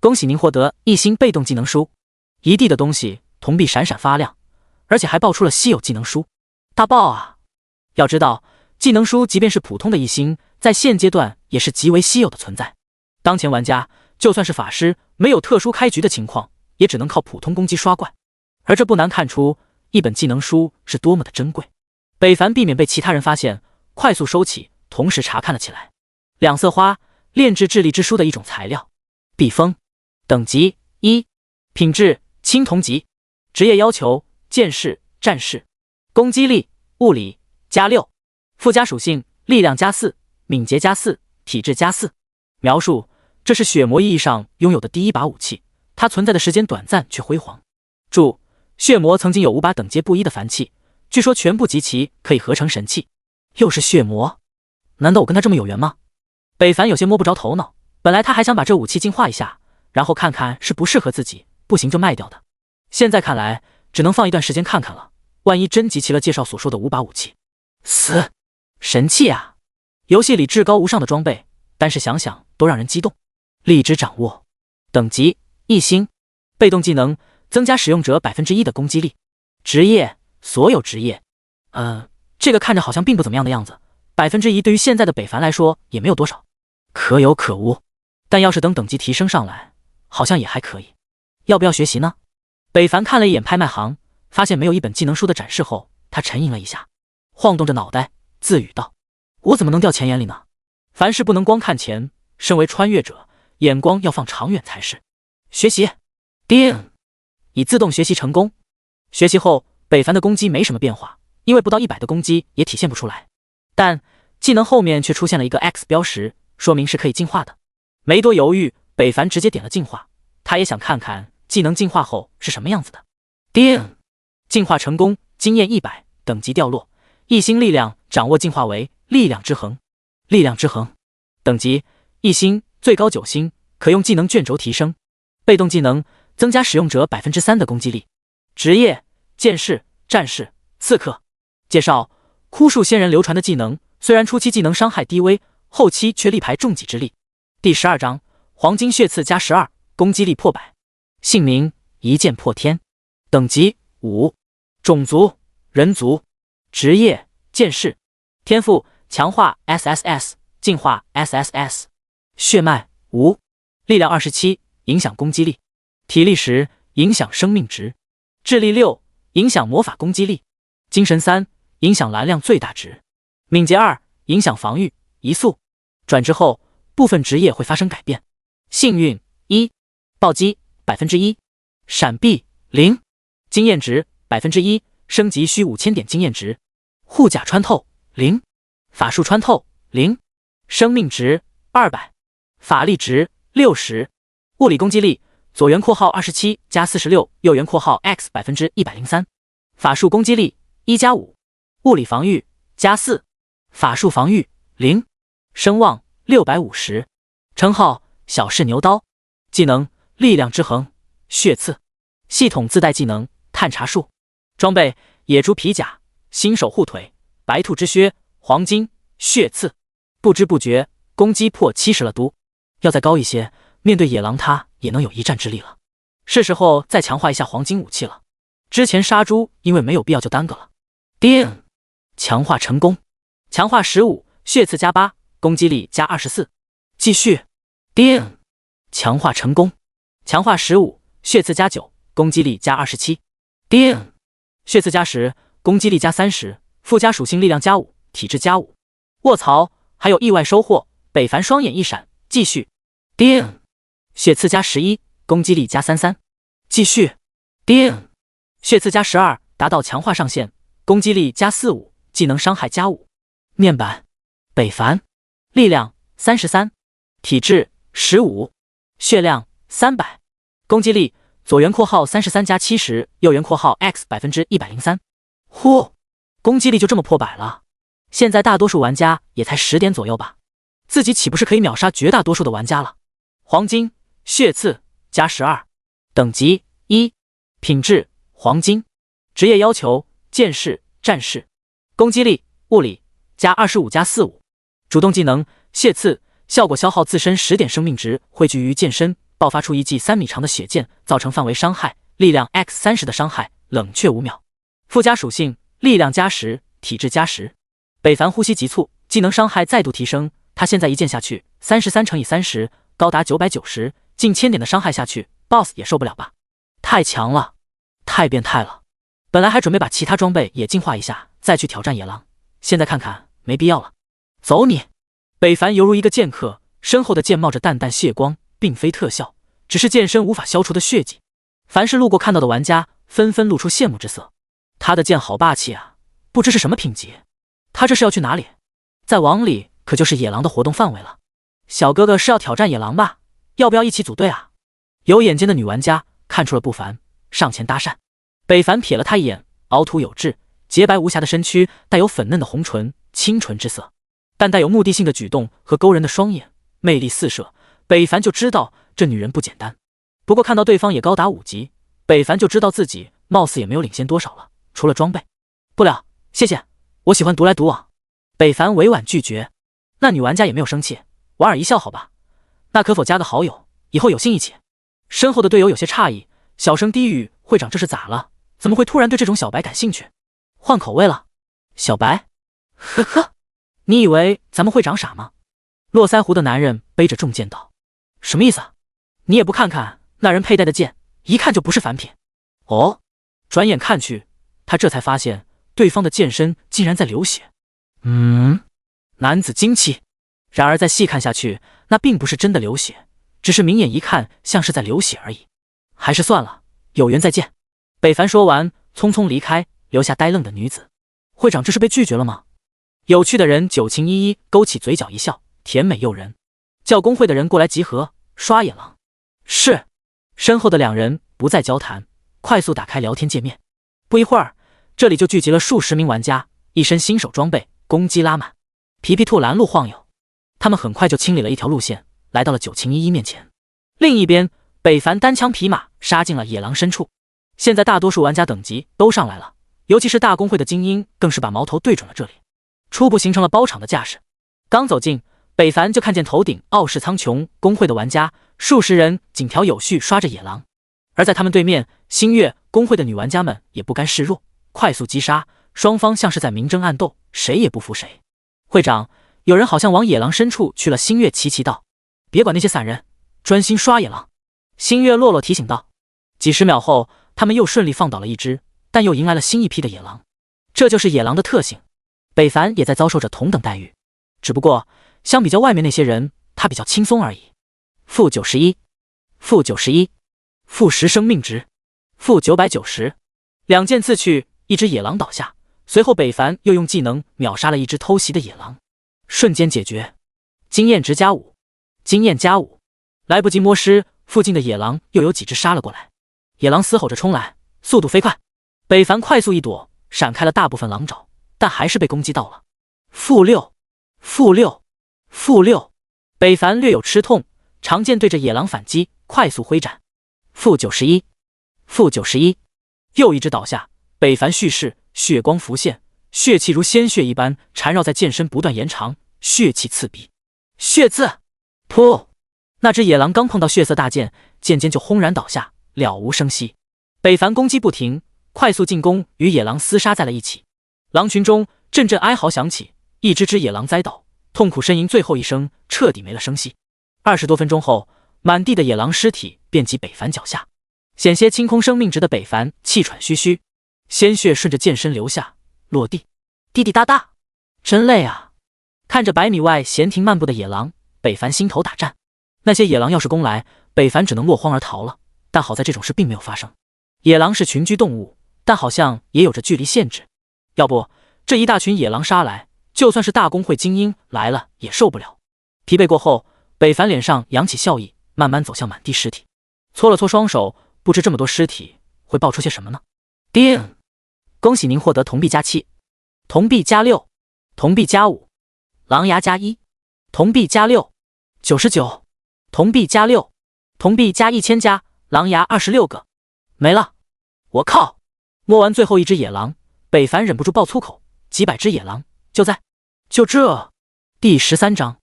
恭喜您获得1星被动技能书。一地的东西，铜币闪闪发亮，而且还爆出了稀有技能书，大爆啊！要知道，技能书即便是普通的1星，在现阶段也是极为稀有的存在。当前玩家就算是法师，没有特殊开局的情况，也只能靠普通攻击刷怪。而这不难看出，一本技能书是多么的珍贵。北凡避免被其他人发现，快速收起，同时查看了起来。2色花，炼制智力之书的一种材料。笔锋，等级1，品质青铜级，职业要求剑士、战士，攻击力、物理加6，附加属性力量加4，敏捷加4，体质加4。描述：这是血魔意义上拥有的第1把武器，它存在的时间短暂却辉煌。注：血魔曾经有5把等阶不一的凡器，据说全部集齐可以合成神器。又是血魔，难道我跟他这么有缘吗？北凡有些摸不着头脑，本来他还想把这武器进化一下，然后看看是不适合自己，不行就卖掉的。现在看来，只能放一段时间看看了。万一真集齐了介绍所说的5把武器，死神器啊！游戏里至高无上的装备，但是想想都让人激动。力之掌握，等级1星，被动技能增加使用者 1% 的攻击力。职业所有职业。这个看着好像并不怎么样的样子，1%对于现在的北凡来说也没有多少，可有可无。但要是等级提升上来，好像也还可以。要不要学习呢？北凡看了一眼拍卖行，发现没有一本技能书的展示后，他沉吟了一下，晃动着脑袋自语道：我怎么能掉钱眼里呢？凡事不能光看钱，身为穿越者，眼光要放长远才是。学习，叮，已自动学习成功。学习后，北凡的攻击没什么变化，因为不到100的攻击也体现不出来。但技能后面却出现了一个 X 标识，说明是可以进化的。没多犹豫，北凡直接点了进化，他也想看看技能进化后是什么样子的。叮，进化成功，经验100，等级掉落，一星力量掌握进化为力量之衡。力量之衡，等级1星，最高9星，可用技能卷轴提升。被动技能增加使用者 3% 的攻击力。职业剑士、战士、刺客。介绍：枯树仙人流传的技能，虽然初期技能伤害低微，后期却力排众己之力。第12章黄金血刺加12，攻击力破100。姓名：一剑破天。等级5。种族：人族。职业：剑士。天赋：强化 SSS， 进化 SSS。血脉无。力量27，影响攻击力。体力10，影响生命值。智力6，影响魔法攻击力。精神3，影响蓝量最大值。敏捷2，影响防御、移速。转职后，部分职业会发生改变。幸运1，暴击 1%， 闪避0，经验值 1%， 升级需5000点经验值。护甲穿透0，法术穿透0，生命值200，法力值60。物理攻击力左圆括号27加46，右圆括号 x 103%。法术攻击力1+5，物理防御加4，法术防御0，声望650。称号小试牛刀。技能力量之衡，血刺。系统自带技能探查术。装备野猪皮甲、新手护腿、白兔之靴、黄金血刺。不知不觉攻击破70了都，要再高一些，面对野狼他也能有一战之力了。是时候再强化一下黄金武器了，之前杀猪因为没有必要就耽搁了。叮，强化成功。强化15，血刺加8，攻击力加24。继续。叮，强化成功。强化15，血刺加9，攻击力加27。叮，血刺加10，攻击力加30，附加属性力量加5，体质加5。卧槽，还有意外收获。北凡双眼一闪，继续。叮，血刺加11，攻击力加33。继续。叮，血刺加12，达到强化上限，攻击力加45，技能伤害加5。面板北凡，力量33，体质15，血量300，攻击力左圆括号33加70，右圆括号 x 103%。呼，攻击力就这么破100了。现在大多数玩家也才10点左右吧，自己岂不是可以秒杀绝大多数的玩家了？黄金血刺加12，等级1，品质黄金。职业要求剑士、战士。攻击力物理加25加45。主动技能血刺，效果消耗自身10点生命值，汇聚于剑身，爆发出一记3米长的血剑，造成范围伤害，力量 x30的伤害，冷却5秒。附加属性力量加10，体质加10。北凡呼吸急促，技能伤害再度提升，他现在一剑下去33乘以30，高达990，近1000点的伤害下去 ，BOSS 也受不了吧？太强了，太变态了。本来还准备把其他装备也进化一下，再去挑战野狼，现在看看没必要了。走你！北凡犹如一个剑客，身后的剑冒着淡淡血光，并非特效，只是剑身无法消除的血迹。凡是路过看到的玩家纷纷露出羡慕之色。他的剑好霸气啊，不知是什么品级。他这是要去哪里？再往里可就是野狼的活动范围了。小哥哥是要挑战野狼吧？要不要一起组队啊？有眼尖的女玩家看出了不凡，上前搭讪。北凡瞥了他一眼，凹凸有致，洁白无瑕的身躯，带有粉嫩的红唇，清纯之色，但带有目的性的举动和勾人的双眼，魅力四射。北凡就知道这女人不简单。不过看到对方也高达5级，北凡就知道自己貌似也没有领先多少了，除了装备。不了，谢谢，我喜欢独来独往。北凡委婉拒绝。那女玩家也没有生气，莞尔一笑，好吧，那可否加个好友，以后有幸一起。身后的队友有些诧异，小声低语：会长这是咋了？怎么会突然对这种小白感兴趣？换口味了？小白？呵呵，你以为咱们会长傻吗？络腮胡的男人背着重剑道。什么意思啊？你也不看看那人佩戴的剑，一看就不是凡品。哦，转眼看去，他这才发现对方的剑身竟然在流血。男子精气。然而再细看下去，那并不是真的流血，只是明眼一看像是在流血而已。还是算了，有缘再见。北凡说完，匆匆离开，留下呆愣的女子。会长这是被拒绝了吗？有趣的人九情一一勾起嘴角一笑，甜美诱人。叫工会的人过来集合，刷野狼。是。身后的两人不再交谈，快速打开聊天界面。不一会儿，这里就聚集了数十名玩家，一身新手装备，攻击拉满。皮皮兔拦路晃悠，他们很快就清理了一条路线，来到了九情一一面前。另一边，北凡单枪匹马杀进了野狼深处。现在大多数玩家等级都上来了，尤其是大公会的精英更是把矛头对准了这里，初步形成了包场的架势。刚走近，北凡就看见头顶傲视苍穹公会的玩家数十人井条有序刷着野狼，而在他们对面，星月公会的女玩家们也不甘示弱，快速击杀，双方像是在明争暗斗，谁也不服谁。会长，有人好像往野狼深处去了。星月齐齐道：“别管那些散人，专心刷野狼。”星月落落提醒道。几十秒后，他们又顺利放倒了一只，但又迎来了新一批的野狼。这就是野狼的特性。北凡也在遭受着同等待遇，只不过相比较外面那些人，他比较轻松而已。负91，负91，负10生命值，负990。两剑刺去，一只野狼倒下，随后北凡又用技能秒杀了一只偷袭的野狼，瞬间解决。经验值+5，经验+5。来不及摸尸，附近的野狼又有几只杀了过来。野狼嘶吼着冲来，速度飞快。北凡快速一躲，闪开了大部分狼爪，但还是被攻击到了。负6，负6，负6。北凡略有吃痛，长剑对着野狼反击，快速挥斩。负91，负91。又一只倒下，北凡蓄势，血光浮现，血气如鲜血一般缠绕在剑身，不断延长，血气刺鼻。血刺！噗！那只野狼刚碰到血色大剑，剑尖就轰然倒下，了无声息。北凡攻击不停，快速进攻与野狼厮杀在了一起。狼群中阵阵哀嚎响起，一只只野狼栽倒，痛苦呻吟最后一声，彻底没了声息。20多分钟后，满地的野狼尸体遍及北凡脚下。险些清空生命值的北凡气喘吁吁，鲜血顺着剑身流下，落地，滴滴答答，真累啊！看着100米外闲庭漫步的野狼，北凡心头打颤。那些野狼要是攻来，北凡只能落荒而逃了。但好在这种事并没有发生。野狼是群居动物，但好像也有着距离限制。要不这一大群野狼杀来，就算是大公会精英来了也受不了。疲惫过后，北凡脸上扬起笑意，慢慢走向满地尸体，搓了搓双手，不知这么多尸体会爆出些什么呢？叮！恭喜您获得铜币+7，铜币+6，铜币+5，狼牙+1，铜币+6， 99，铜币+6，铜币+1000+，狼牙26个，没了！我靠！摸完最后一只野狼，北凡忍不住爆粗口。几百只野狼就这。第13章，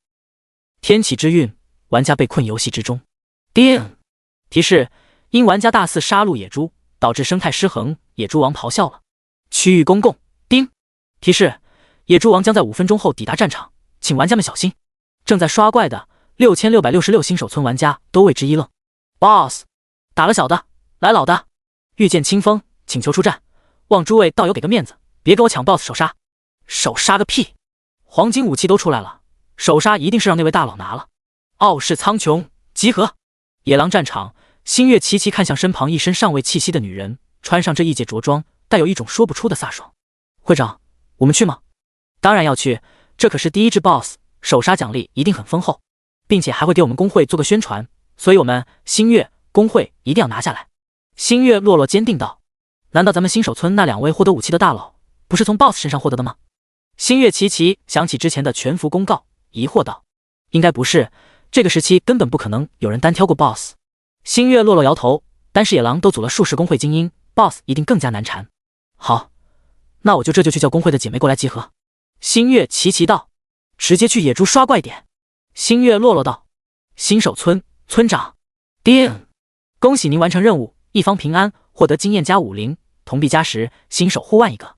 天启之运，玩家被困游戏之中。叮！提示：因玩家大肆杀戮野猪，导致生态失衡，野猪王咆哮了。区域公共。叮！提示：野猪王将在5分钟后抵达战场，请玩家们小心。正在刷怪的6666新手村玩家都为之一愣。BOSS 打了小的，来老的。遇见清风，请求出战，望诸位道友给个面子，别跟我抢 BOSS 首杀。首杀个屁！黄金武器都出来了，首杀一定是让那位大佬拿了。傲视苍穹，集合！野狼战场，星月齐齐看向身旁一身尚未气息的女人，穿上这异界着装，带有一种说不出的飒爽。会长，我们去吗？当然要去，这可是第一只 BOSS， 首杀奖励一定很丰厚，并且还会给我们公会做个宣传，所以我们星月公会一定要拿下来。星月落落坚定道：难道咱们新手村那2位获得武器的大佬不是从 BOSS 身上获得的吗？星月齐齐想起之前的全服公告，疑惑道：应该不是，这个时期根本不可能有人单挑过 BOSS。星月落落摇头，单是野狼都组了数十公会精英， BOSS 一定更加难缠。好，那我这就去叫公会的姐妹过来集合。星月齐齐道：直接去野猪刷怪点。星月落落道：新手村村长，叮！恭喜您完成任务，一方平安，获得经验+50，铜币+10，新手护腕1个。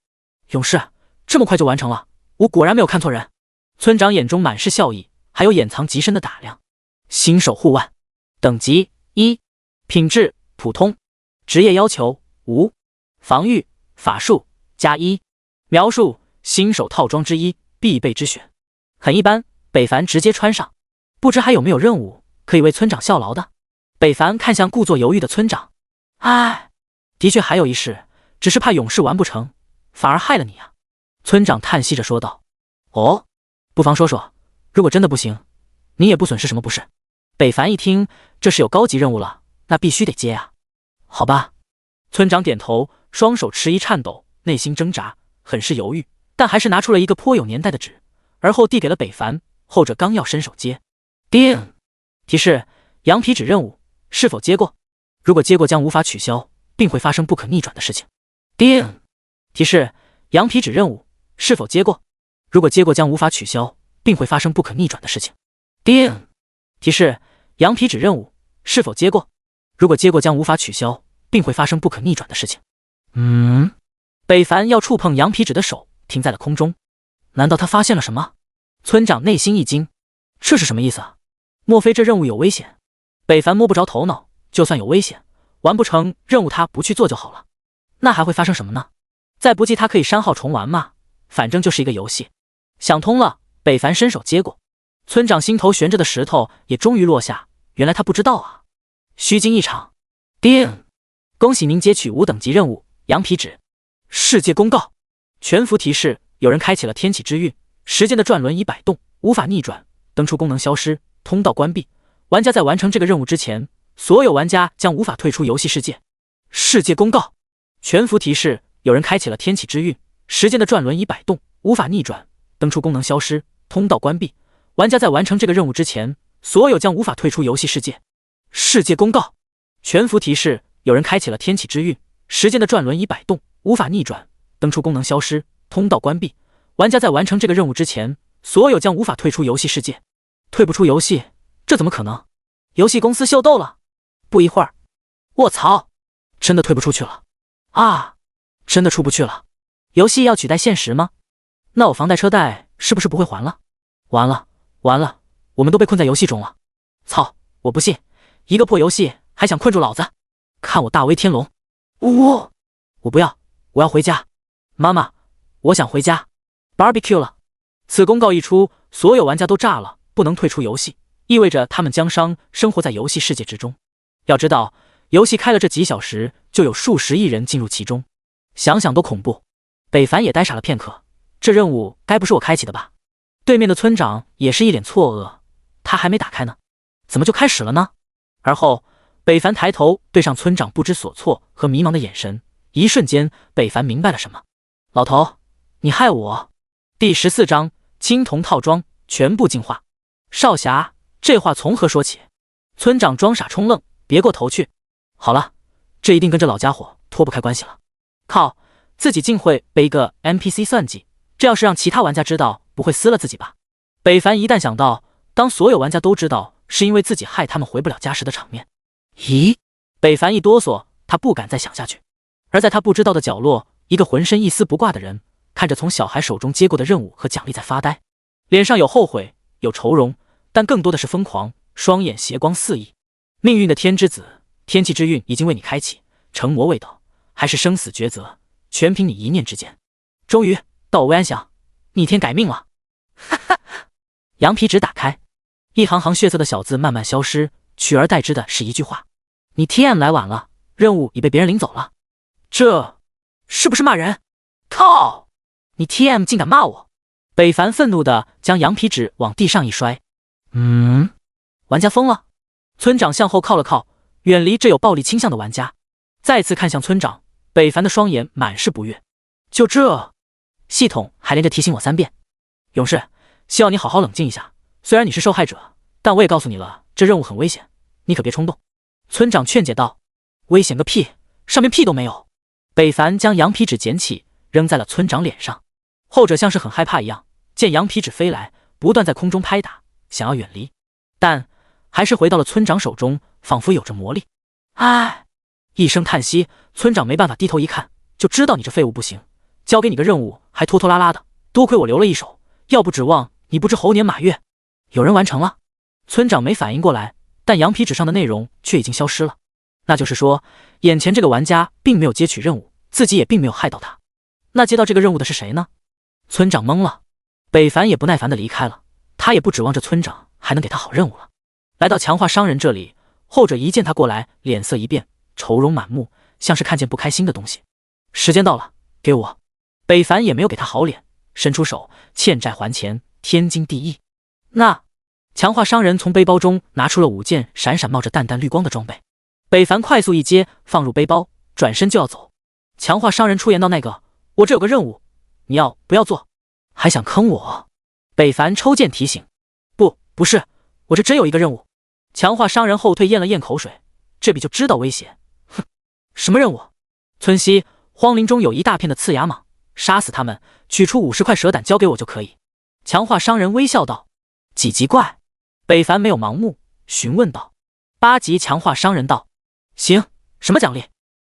勇士，这么快就完成了，我果然没有看错人。村长眼中满是笑意，还有掩藏极深的打量。新手护腕，等级1，品质普通，职业要求无，防御法术+1，描述新手套装之一，必备之选。很一般。北凡直接穿上，不知还有没有任务可以为村长效劳的。北凡看向故作犹豫的村长，哎，的确还有一事，只是怕勇士完不成，反而害了你啊。村长叹息着说道。哦，不妨说说，如果真的不行，你也不损失什么不是？北凡一听，这是有高级任务了，那必须得接啊。好吧。村长点头，双手迟疑颤抖，内心挣扎，很是犹豫，但还是拿出了一个颇有年代的纸，而后递给了北凡。后者刚要伸手接，叮！提示：羊皮纸任务是否接过？如果接过，将无法取消，并会发生不可逆转的事情。叮！提示：羊皮纸任务是否接过？如果接过，将无法取消，并会发生不可逆转的事情。叮！提示：羊皮纸任务是否接过？如果接过，将无法取消，并会发生不可逆转的事情。北凡要触碰羊皮纸的手停在了空中，难道他发现了什么？村长内心一惊，这是什么意思啊？莫非这任务有危险？北凡摸不着头脑，就算有危险，完不成任务他不去做就好了。那还会发生什么呢？再不济他可以删号重玩嘛，反正就是一个游戏。想通了，北凡伸手接过，村长心头悬着的石头也终于落下，原来他不知道啊。虚惊一场。叮！恭喜您截取5等级任务羊皮纸。世界公告：全服提示，有人开启了天启之运，时间的转轮已摆动，无法逆转，登出功能消失，通道关闭。玩家在完成这个任务之前，所有玩家将无法退出游戏世界。世界公告：全服提示，有人开启了天启之运，时间的转轮已摆动，无法逆转，登出功能消失，通道关闭。玩家在完成这个任务之前，所有将无法退出游戏世界。世界公告：全服提示，有人开启了天启之运，时间的转轮已摆动，无法逆转，登出功能消失，通道关闭。玩家在完成这个任务之前，所有将无法退出游戏世界。退不出游戏，这怎么可能？游戏公司秀逗了。不一会儿，卧槽，真的退不出去了啊！真的出不去了。游戏要取代现实吗？那我房贷车贷是不是不会还了？完了完了，我们都被困在游戏中了。操，我不信，一个破游戏还想困住老子？看我大威天龙！我不要，我要回家。妈妈，我想回家。Barbecue 了。此公告一出，所有玩家都炸了，不能退出游戏，意味着他们将生活在游戏世界之中。要知道，游戏开了这几小时，就有数十亿人进入其中，想想都恐怖。北凡也呆傻了片刻，这任务该不是我开启的吧？对面的村长也是一脸错愕，他还没打开呢，怎么就开始了呢？而后，北凡抬头对上村长不知所措和迷茫的眼神，一瞬间，北凡明白了什么。老头，你害我！第14章青铜套装全部进化。少侠，这话从何说起？村长装傻充愣，别过头去。好了，这一定跟这老家伙脱不开关系了。靠，自己竟会被一个 NPC 算计，这要是让其他玩家知道，不会撕了自己吧？北凡一旦想到，当所有玩家都知道是因为自己害他们回不了家时的场面，咦？北凡一哆嗦，他不敢再想下去。而在他不知道的角落，一个浑身一丝不挂的人看着从小孩手中接过的任务和奖励在发呆，脸上有后悔，有愁容，但更多的是疯狂，双眼斜光四溢。命运的天之子，天气之运已经为你开启，成魔未到，还是生死抉择，全凭你一念之间。终于到我未安详，逆天改命了。哈哈！羊皮纸打开，一行行血色的小字慢慢消失，取而代之的是一句话：你 TM 来晚了，任务已被别人领走了。这是不是骂人？靠！你 TM 竟敢骂我！北凡愤怒地将羊皮纸往地上一摔。玩家疯了！村长向后靠了靠，远离这有暴力倾向的玩家。再次看向村长，北凡的双眼满是不悦。就这，系统还连着提醒我3遍。勇士，希望你好好冷静一下。虽然你是受害者，但我也告诉你了，这任务很危险，你可别冲动。村长劝解道。危险个屁，上面屁都没有。北凡将羊皮纸捡起，扔在了村长脸上。后者像是很害怕一样，见羊皮纸飞来，不断在空中拍打，想要远离，但还是回到了村长手中，仿佛有着魔力。唉，一声叹息，村长没办法低头一看，就知道你这废物不行，交给你个任务还拖拖拉拉的，多亏我留了一手，要不指望你不知猴年马月。有人完成了。村长没反应过来，但羊皮纸上的内容却已经消失了。那就是说，眼前这个玩家并没有接取任务，自己也并没有害到他。那接到这个任务的是谁呢？村长懵了。北凡也不耐烦地离开了，他也不指望这村长还能给他好任务了。来到强化商人这里，后者一见他过来，脸色一变，愁容满目，像是看见不开心的东西。时间到了，给我。北凡也没有给他好脸，伸出手，欠债还钱，天经地义。那强化商人从背包中拿出了5件闪闪冒着淡淡绿光的装备，北凡快速一接，放入背包，转身就要走。强化商人出言道：“那个，我这有个任务，你要不要做？还想坑我？”北凡抽剑提醒：“不是，我这真有一个任务。”强化商人后退，咽了咽口水，这笔就知道威胁。哼，什么任务？村西荒林中有一大片的刺牙蟒，杀死他们，取出50块蛇胆交给我就可以。强化商人微笑道：“几级怪？”北凡没有盲目，询问道。8级强化商人道：“行，什么奖励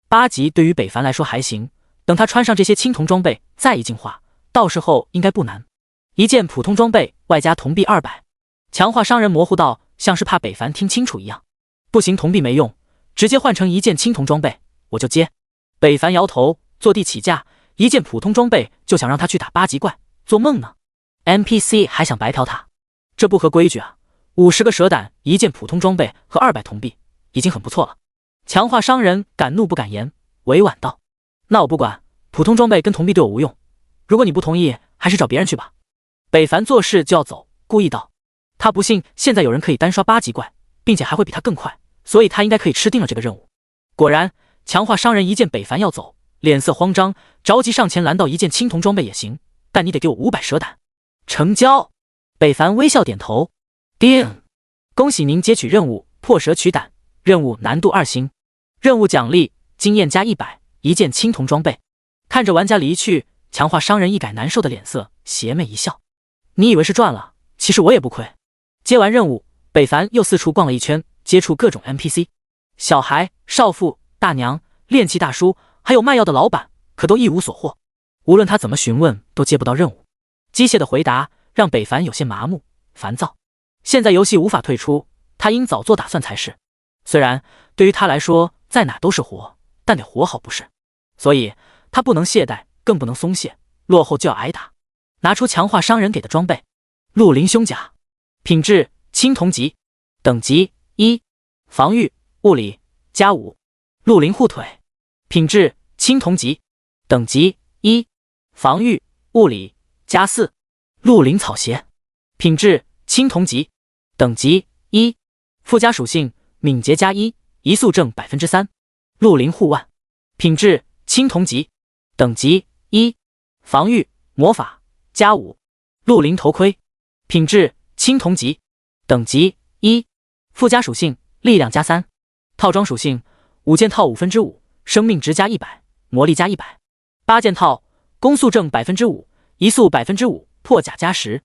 ？”8级对于北凡来说还行，等他穿上这些青铜装备再一进化，到时候应该不难。1件普通装备外加铜币200。强化商人模糊道，像是怕北凡听清楚一样。不行，铜币没用，直接换成1件青铜装备，我就接。北凡摇头，坐地起价，1件普通装备就想让他去打8级怪，做梦呢。NPC 还想白嫖他，这不合规矩啊！50个蛇胆，1件普通装备和200铜币，已经很不错了。强化商人敢怒不敢言，委婉道：“那我不管，普通装备跟铜币对我无用。如果你不同意，还是找别人去吧。”北凡做事就要走，故意道：“他不信现在有人可以单刷8级怪，并且还会比他更快，所以他应该可以吃定了这个任务。”果然，强化商人一见北凡要走，脸色慌张，着急上前拦道：“1件青铜装备也行，但你得给我500蛇胆。”成交。北凡微笑点头。叮，恭喜您接取任务破蛇取胆，任务难度2星，任务奖励经验加100，1件青铜装备。看着玩家离去，强化商人一改难受的脸色，邪魅一笑：“你以为是赚了，其实我也不亏。”接完任务，北凡又四处逛了一圈，接触各种 NPC， 小孩、少妇、大娘、炼器大叔，还有卖药的老板，可都一无所获。无论他怎么询问，都接不到任务。机械的回答让北凡有些麻木、烦躁。现在游戏无法退出，他应早做打算才是。虽然对于他来说，在哪都是活，但得活好不是？所以他不能懈怠，更不能松懈，落后就要挨打。拿出强化商人给的装备：鹿鳞胸甲，品质青铜级，等级1，防御物理加5；鹿鳞护腿，品质青铜级，等级1，防御物理加4；鹿鳞草鞋，品质青铜级，等级1，附加属性敏捷加1，移速正 3%；鹿鳞护腕，品质青铜级，等级1，防御魔法加5；鹿鳞头盔，品质青铜级，等级1，附加属性力量加3；套装属性5件套5%，生命值加100，魔力加100；8件套攻速正 5%，移速 5%，破甲加10。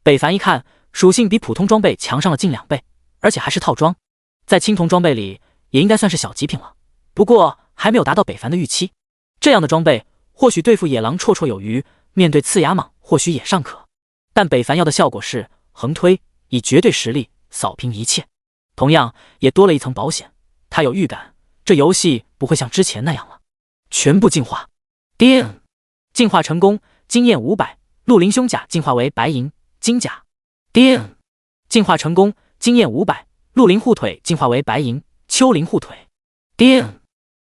北凡一看，属性比普通装备强上了近2倍，而且还是套装，在青铜装备里也应该算是小极品了。不过还没有达到北凡的预期，这样的装备或许对付野狼绰绰有余，面对刺牙蟒或许也尚可。但北凡要的效果是横推，以绝对实力扫平一切，同样也多了一层保险。他有预感，这游戏不会像之前那样了。全部进化，叮，进化成功，经验500，鹿鳞胸甲进化为白银金甲，叮，进化成功，经验500，鹿鳞护腿进化为白银丘陵护腿，叮，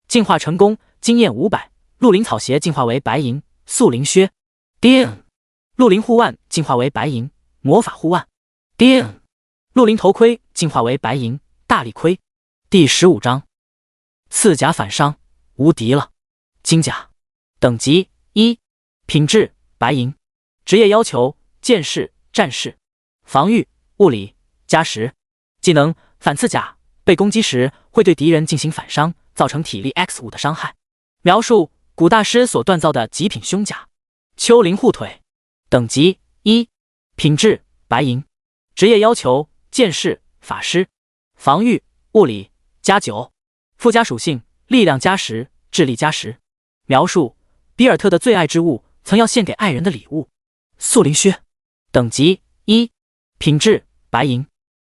进化成功，经验500，鹿鳞草鞋进化为白银素灵靴，叮，鹿鳞护腕进化为白银魔法护腕，叮，鹿鳞头盔进化为白银大力盔。第15章，刺甲反伤，无敌了。金甲，等级1，品质白银，职业要求剑士、战士，防御物理加10，技能反刺甲，被攻击时会对敌人进行反伤，造成体力 X5 的伤害。描述古大师所锻造的极品胸甲。丘陵护腿，等级1，品质白银，职业要求剑士、法师，防御物理加9，附加属性力量加10，智力加10。描述比尔特的最爱之物，曾要献给爱人的礼物。素灵靴，等级1，品质白银，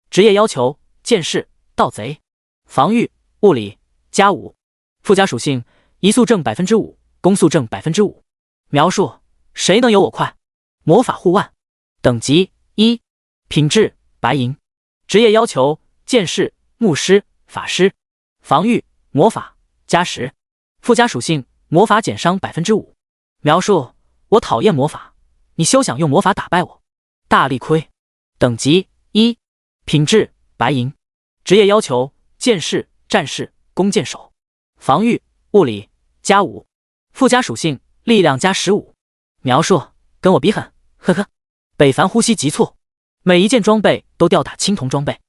职业要求剑士、盗贼，防御物理加5，附加属性移速正 5%， 攻速正 5%。描述谁能有我快。魔法护腕，等级1，品质白银。职业要求剑士、牧师、法师。防御魔法加10。附加属性魔法减伤 5%。描述：我讨厌魔法，你休想用魔法打败我。大力亏。等级1。品质白银。职业要求剑士、战士、弓箭手。防御物理加5。附加属性力量加15。描述：跟我比狠，呵呵。北凡呼吸急促，每一件装备都吊打青铜装备，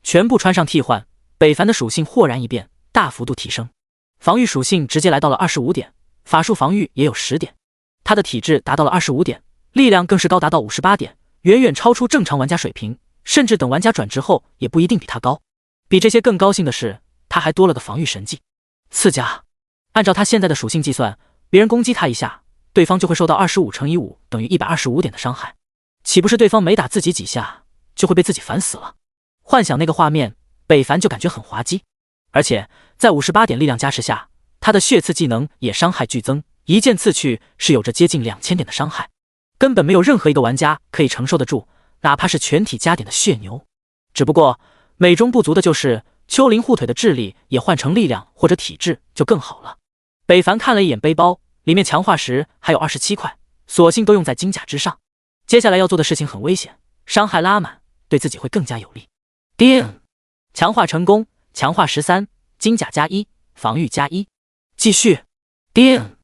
全部穿上替换，北凡的属性豁然一变，大幅度提升。防御属性直接来到了25点，法术防御也有10点。他的体质达到了25点，力量更是高达到58点，远远超出正常玩家水平，甚至等玩家转职后也不一定比他高。比这些更高兴的是，他还多了个防御神技刺加。按照他现在的属性计算，别人攻击他一下，对方就会受到25乘以5等于125点的伤害，岂不是对方每打自己几下就会被自己烦死了？幻想那个画面，北凡就感觉很滑稽。而且在58点力量加持下，他的血刺技能也伤害剧增，一剑刺去是有着接近2000点的伤害，根本没有任何一个玩家可以承受得住，哪怕是全体加点的血牛。只不过美中不足的就是丘陵护腿的智力也换成力量或者体质就更好了。北凡看了一眼背包，里面强化石还有27块，索性都用在金甲之上。接下来要做的事情很危险，伤害拉满对自己会更加有利。叮，强化成功，强化13，金甲加1，防御加1。继续，叮，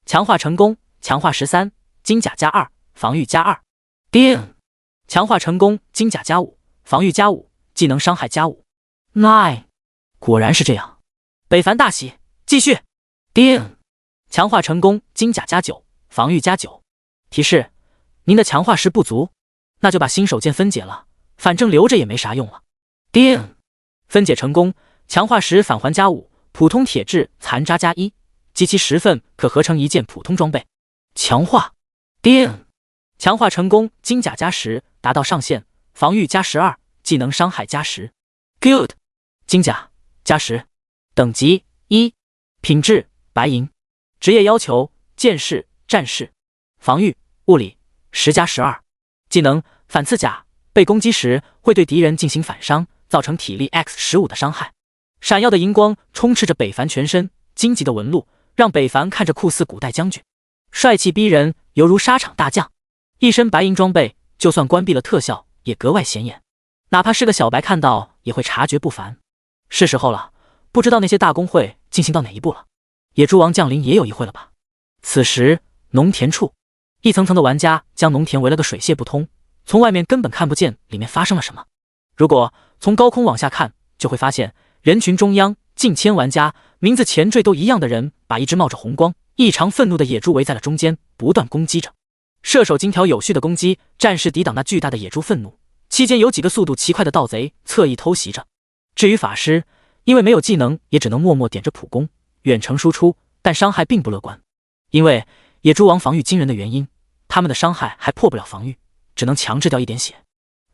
强化成功，强化13，金甲加2，防御加2。叮，强化成功，金甲加5，防御加5，技能伤害加5。9，果然是这样。北凡大喜，继续。叮，强化成功，金甲加9，防御加9。提示：您的强化石不足，那就把新手剑分解了，反正留着也没啥用了。叮，分解成功，强化石返还加5，普通铁质残渣加1，集齐10份可合成一件普通装备。强化。叮，强化成功，金甲加10，达到上限，防御加12，技能伤害加10。Good， 金甲加10。等级1。品质白银。职业要求剑士、战士。防御物理10加12。技能反刺甲，被攻击时会对敌人进行反伤，造成体力 X15 的伤害。闪耀的荧光充斥着北凡全身，荆棘的纹路让北凡看着酷似古代将军，帅气逼人，犹如沙场大将。一身白银装备，就算关闭了特效也格外显眼，哪怕是个小白看到也会察觉不凡。是时候了，不知道那些大公会进行到哪一步了。野猪王降临也有一会了吧？此时农田处，一层层的玩家将农田围了个水泄不通，从外面根本看不见里面发生了什么。如果从高空往下看，就会发现人群中央近千玩家，名字前缀都一样的人，把一只冒着红光、异常愤怒的野猪围在了中间，不断攻击着。射手金条有序的攻击，暂时抵挡那巨大的野猪愤怒。期间有几个速度奇快的盗贼侧翼偷袭着。至于法师，因为没有技能，也只能默默点着普攻，远程输出，但伤害并不乐观。因为野猪王防御惊人的原因，他们的伤害还破不了防御，只能强制掉一点血。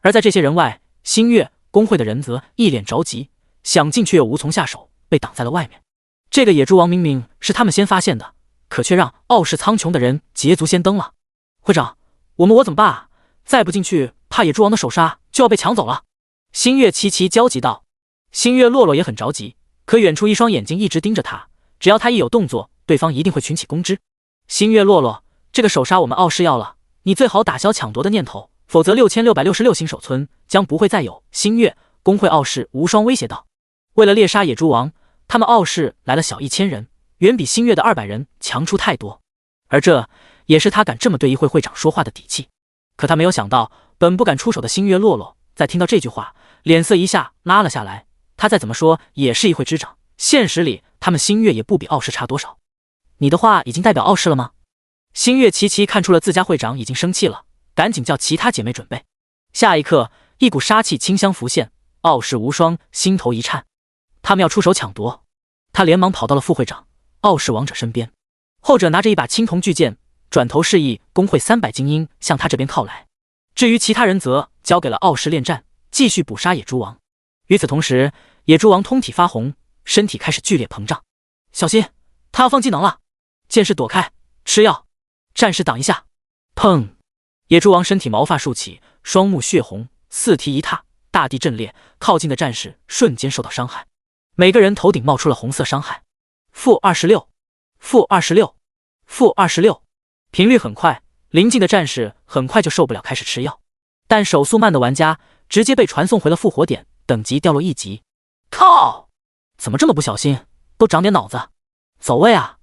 而在这些人外，星月工会的人则一脸着急，想进却又无从下手，被挡在了外面。这个野猪王明明是他们先发现的，可却让傲视苍穹的人捷足先登了。会长，我怎么办啊？再不进去，怕野猪王的首杀就要被抢走了。星月齐齐焦急道。星月洛洛也很着急，可远处一双眼睛一直盯着他，只要他一有动作，对方一定会群起攻之。星月洛洛，这个首杀我们傲视要了，你最好打消抢夺的念头，否则6666新手村将不会再有。星月工会傲视无双威胁道。为了猎杀野猪王，他们傲视来了小1000人，远比星月的200人强出太多，而这也是他敢这么对议会会长说话的底气。可他没有想到，本不敢出手的星月洛洛在听到这句话，脸色一下拉了下来。他再怎么说也是议会之长，现实里他们星月也不比傲视差多少。你的话已经代表傲视了吗？星月齐齐看出了自家会长已经生气了，赶紧叫其他姐妹准备。下一刻，一股杀气清香浮现，傲视无双心头一颤，他们要出手抢夺。他连忙跑到了副会长傲视王者身边，后者拿着一把青铜巨剑，转头示意工会300精英向他这边靠来。至于其他人则交给了傲视恋战，继续捕杀野猪王。与此同时，野猪王通体发红，身体开始剧烈膨胀。小心，他要放技能了！剑士躲开，吃药！战士挡一下！砰！野猪王身体毛发竖起，双目血红，四蹄一踏，大地震裂，靠近的战士瞬间受到伤害，每个人头顶冒出了红色伤害。-26，-26，-26，频率很快，临近的战士很快就受不了，开始吃药。但手速慢的玩家直接被传送回了复活点，等级掉落1级。靠！怎么这么不小心？都长点脑子，走位啊！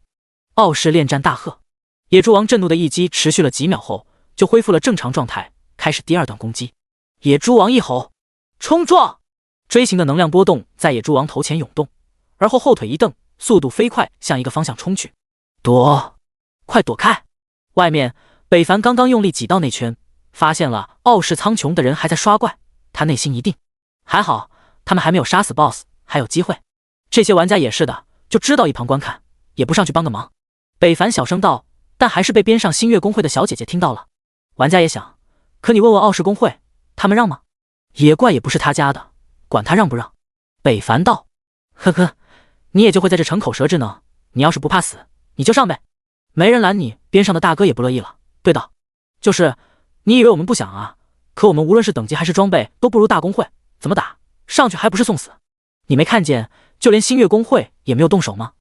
傲视恋战大喝。野猪王震怒的一击持续了几秒后，就恢复了正常状态，开始第二段攻击。野猪王一吼，冲撞！锥形的能量波动在野猪王头前涌动，而后后腿一蹬，速度飞快向一个方向冲去。躲！快躲开！外面北凡刚刚用力挤到内圈，发现了傲视苍穹的人还在刷怪，他内心一定，还好他们还没有杀死 BOSS， 还有机会。这些玩家也是的，就知道一旁观看，也不上去帮个忙。北凡小声道，但还是被边上星月公会的小姐姐听到了。玩家也想，可你问问傲视公会，他们让吗？野怪也不是他家的，管他让不让。北凡道，呵呵，你也就会在这逞口舌之能，你要是不怕死，你就上呗，没人拦你，边上的大哥也不乐意了。对的，就是你以为我们不想啊？可我们无论是等级还是装备都不如大公会，怎么打？上去还不是送死？你没看见，就连星月公会也没有动手吗？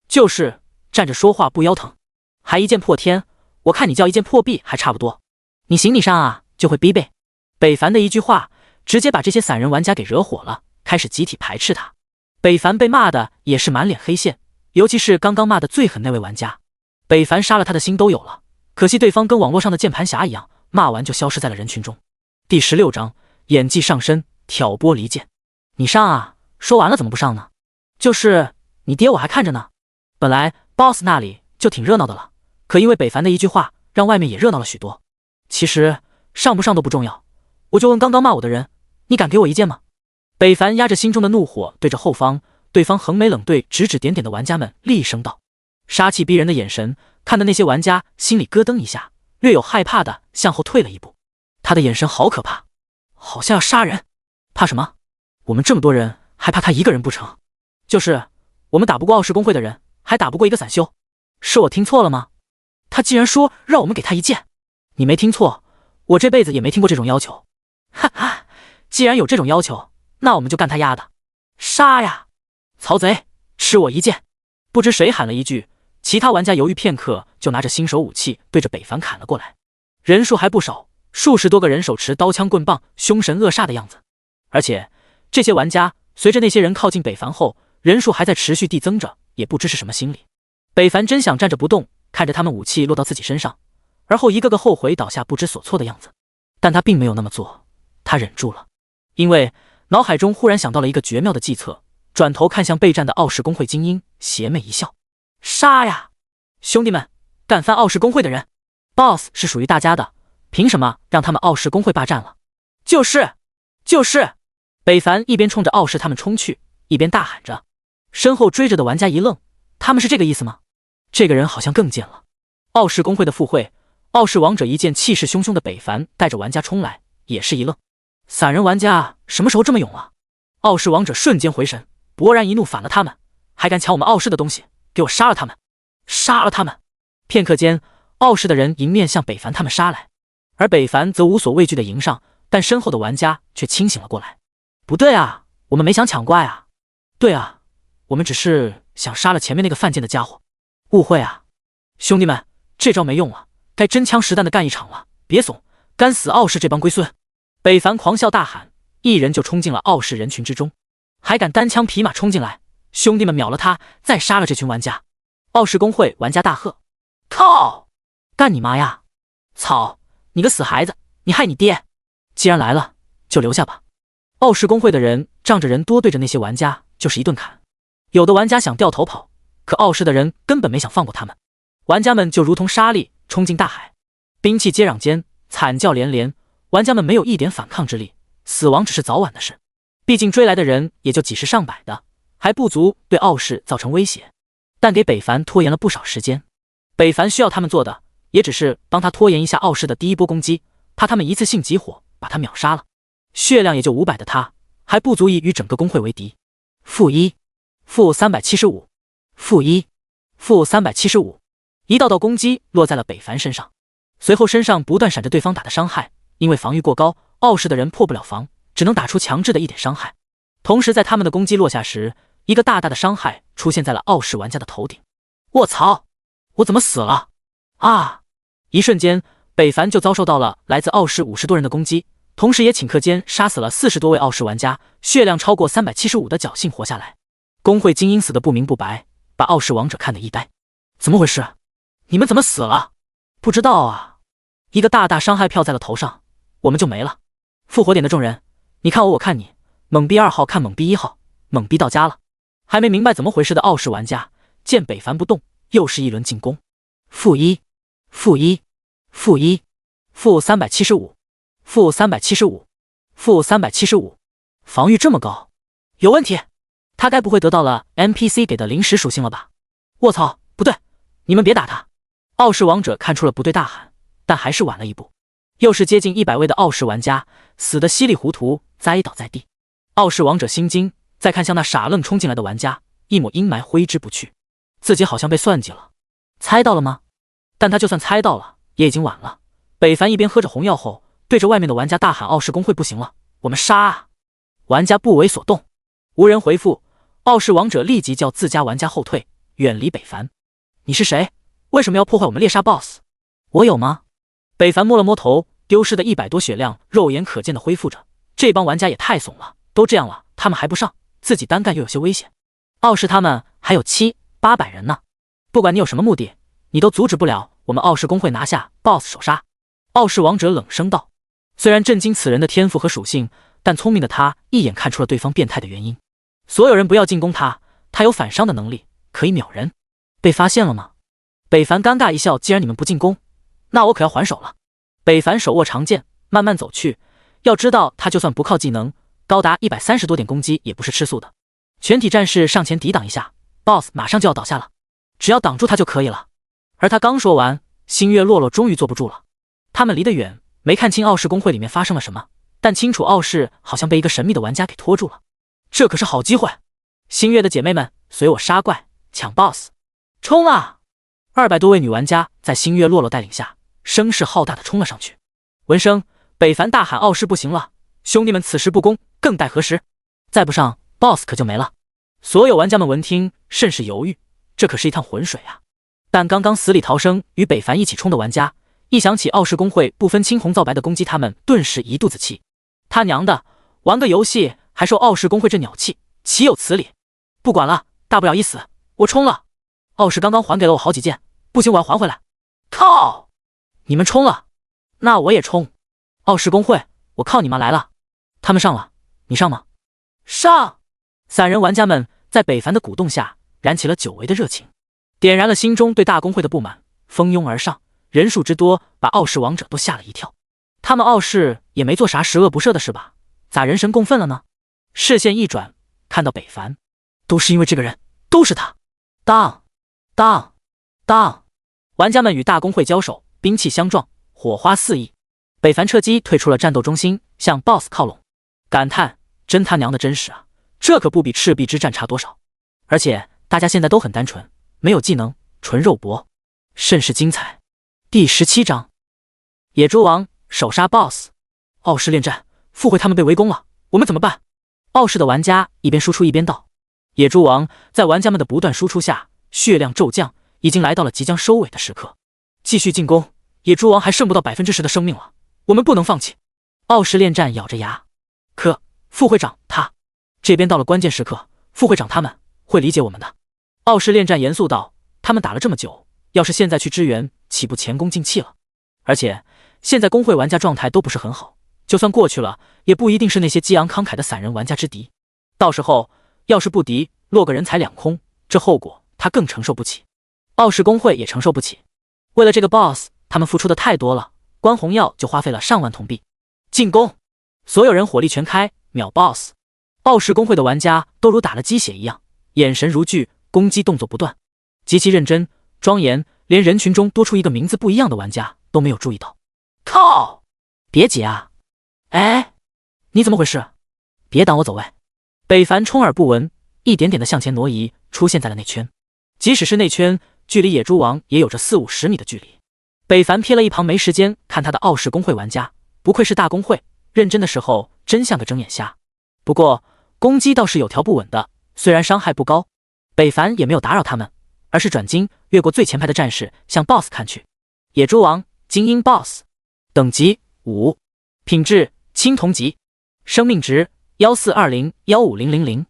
就是站着说话不腰疼，还一剑破天，我看你叫一剑破壁还差不多。你行你上啊，就会逼背。北凡的一句话，直接把这些散人玩家给惹火了，开始集体排斥他。北凡被骂的也是满脸黑线，尤其是刚刚骂的最狠那位玩家，北凡杀了他的心都有了，可惜对方跟网络上的键盘侠一样，骂完就消失在了人群中。第16章，演技上身，挑拨离间。你上啊，说完了怎么不上呢？就是你爹我还看着呢。本来 BOSS 那里就挺热闹的了，可因为北凡的一句话，让外面也热闹了许多。其实上不上都不重要，我就问刚刚骂我的人，你敢给我一剑吗？北凡压着心中的怒火，对着后方对方横眉冷对指指点点的玩家们厉声道，杀气逼人的眼神看得那些玩家心里咯噔一下，略有害怕的向后退了一步。他的眼神好可怕，好像要杀人。怕什么？我们这么多人，还怕他一个人不成？就是我们打不过傲视公会的人，还打不过一个散修，是我听错了吗？他竟然说让我们给他一剑。你没听错，我这辈子也没听过这种要求。哈哈，既然有这种要求，那我们就干他丫的，杀呀！曹贼，吃我一剑！不知谁喊了一句，其他玩家犹豫片刻，就拿着新手武器对着北凡砍了过来。人数还不少，数十多个人手持刀枪棍棒，凶神恶煞的样子。而且这些玩家随着那些人靠近北凡后，人数还在持续递增着，也不知是什么心理。北凡真想站着不动，看着他们武器落到自己身上，而后一个个后悔倒下不知所措的样子。但他并没有那么做，他忍住了，因为脑海中忽然想到了一个绝妙的计策，转头看向备战的傲视公会精英，邪魅一笑，杀呀！兄弟们，干翻傲视公会的人 ，BOSS 是属于大家的，凭什么让他们傲视公会霸占了？就是！北凡一边冲着傲视他们冲去，一边大喊着。身后追着的玩家一愣，他们是这个意思吗？这个人好像更贱了。傲视公会的副会，傲视王者一见气势汹汹的北凡带着玩家冲来，也是一愣。散人玩家什么时候这么勇了？傲视王者瞬间回神，勃然一怒，反了他们，还敢抢我们傲视的东西，给我杀了他们！杀了他们！片刻间，傲视的人迎面向北凡他们杀来，而北凡则无所畏惧的迎上，但身后的玩家却清醒了过来。不对啊，我们没想抢怪啊。对啊，我们只是想杀了前面那个犯贱的家伙。误会啊，兄弟们，这招没用了，该真枪实弹的干一场了，别怂，干死傲视这帮龟孙！北凡狂笑大喊，一人就冲进了傲视人群之中，还敢单枪匹马冲进来，兄弟们秒了他，再杀了这群玩家！傲视公会玩家大喝：靠！干你妈呀！操！你个死孩子，你害你爹！既然来了，就留下吧。傲视公会的人仗着人多，对着那些玩家就是一顿砍。有的玩家想掉头跑，可傲视的人根本没想放过他们。玩家们就如同沙粒冲进大海，兵器接壤间，惨叫连连。玩家们没有一点反抗之力，死亡只是早晚的事。毕竟追来的人也就几十上百的，还不足对傲视造成威胁，但给北凡拖延了不少时间。北凡需要他们做的，也只是帮他拖延一下傲视的第一波攻击，怕他们一次性集火把他秒杀了。血量也就500的他，还不足以与整个公会为敌。-1，-375，-1，-375，一道道攻击落在了北凡身上，随后身上不断闪着对方打的伤害，因为防御过高，傲视的人破不了防，只能打出强制的一点伤害。同时在他们的攻击落下时，一个大大的伤害出现在了傲视玩家的头顶。卧槽！我怎么死了？啊！一瞬间，北凡就遭受到了来自傲视50多人的攻击，同时也顷刻间杀死了40多位傲视玩家，血量超过375的侥幸活下来。工会精英死的不明不白，把傲视王者看得一呆。怎么回事？你们怎么死了？不知道啊。一个大大伤害票在了头上，我们就没了。复活点的众人，你看我，我看你，懵逼2号看懵逼1号，懵逼到家了。还没明白怎么回事的傲视玩家见北凡不动，又是一轮进攻。负1，负1，负1，负375，负375，负375，防御这么高，有问题。他该不会得到了 NPC 给的临时属性了吧？卧槽，不对，你们别打他！傲视王者看出了不对，大喊，但还是晚了一步。又是接近100位的傲视玩家死得稀里糊涂，栽倒在地。傲视王者心惊，再看向那傻愣冲进来的玩家，一抹阴霾挥之不去。自己好像被算计了，猜到了吗？但他就算猜到了，也已经晚了。北凡一边喝着红药后，对着外面的玩家大喊：“傲视公会不行了，我们杀啊！”玩家不为所动，无人回复。傲视王者立即叫自家玩家后退，远离北凡。你是谁？为什么要破坏我们猎杀 BOSS？ 我有吗？北凡摸了摸头，丢失的100多血量肉眼可见的恢复着。这帮玩家也太怂了，都这样了，他们还不上，自己单干又有些危险。傲视他们还有700-800人呢，不管你有什么目的，你都阻止不了我们傲视公会拿下 BOSS 首杀。傲视王者冷声道。虽然震惊此人的天赋和属性，但聪明的他一眼看出了对方变态的原因。所有人不要进攻他，他有反伤的能力，可以秒人。被发现了吗？北凡尴尬一笑，既然你们不进攻，那我可要还手了。北凡手握长剑，慢慢走去。要知道他就算不靠技能，高达130多点攻击也不是吃素的。全体战士上前抵挡一下， BOSS 马上就要倒下了，只要挡住他就可以了。而他刚说完，星月洛洛终于坐不住了。他们离得远，没看清傲视公会里面发生了什么，但清楚傲视好像被一个神秘的玩家给拖住了。这可是好机会！星月的姐妹们，随我杀怪，抢 BOSS， 冲啊！200多位女玩家在星月洛洛带领下，声势浩大的冲了上去。闻声，北凡大喊：“傲视不行了，兄弟们，此时不攻，更待何时？再不上 ，BOSS 可就没了。”所有玩家们闻听，甚是犹豫，这可是一趟浑水啊！但刚刚死里逃生与北凡一起冲的玩家，一想起傲视公会不分青红皂白的攻击他们，顿时一肚子气。他娘的，玩个游戏还受傲视公会这鸟气，岂有此理！不管了，大不了一死，我冲了！傲视刚刚还给了我好几件，不行我要还回来！靠！你们冲了，那我也冲！傲视公会，我靠你妈来了！他们上了，你上吗？上！散人玩家们在北凡的鼓动下，燃起了久违的热情，点燃了心中对大公会的不满，蜂拥而上，人数之多把傲视王者都吓了一跳。他们傲视也没做啥十恶不赦的事吧？咋人神共愤了呢？视线一转，看到北凡，都是因为这个人，都是他！当当当！玩家们与大公会交手，兵器相撞，火花四溢。北凡趁机退出了战斗中心，向 BOSS 靠拢，感叹：真他娘的真实啊！这可不比赤壁之战差多少。而且大家现在都很单纯，没有技能，纯肉搏，甚是精彩。第17章，野猪王首杀 BOSS。傲视恋战，附会他们被围攻了，我们怎么办？傲视的玩家一边输出一边道。野猪王在玩家们的不断输出下，血量骤降，已经来到了即将收尾的时刻。继续进攻，野猪王还剩不到10%的生命了，我们不能放弃。傲视恋战咬着牙。可副会长他这边到了关键时刻，副会长他们会理解我们的。傲视恋战严肃道，他们打了这么久，要是现在去支援，岂不前功尽弃了？而且现在公会玩家状态都不是很好，就算过去了，也不一定是那些激昂慷慨的散人玩家之敌。到时候要是不敌，落个人财两空，这后果他更承受不起，傲视公会也承受不起。为了这个 BOSS， 他们付出的太多了，关红药就花费了上万铜币。进攻！所有人火力全开，秒 BOSS。傲视公会的玩家都如打了鸡血一样，眼神如炬，攻击动作不断，极其认真庄严，连人群中多出一个名字不一样的玩家都没有注意到。靠！别急啊！哎，你怎么回事？别挡我走位！北凡充耳不闻，一点点的向前挪移，出现在了内圈。即使是内圈，距离野猪王也有着40-50米的距离。北凡瞥了一旁没时间看他的傲视公会玩家，不愧是大公会，认真的时候真像个睁眼瞎。不过攻击倒是有条不紊的，虽然伤害不高，北凡也没有打扰他们，而是转经越过最前排的战士向 BOSS 看去。野猪王精英 BOSS， 等级5，品质青铜级，生命值1420-15000，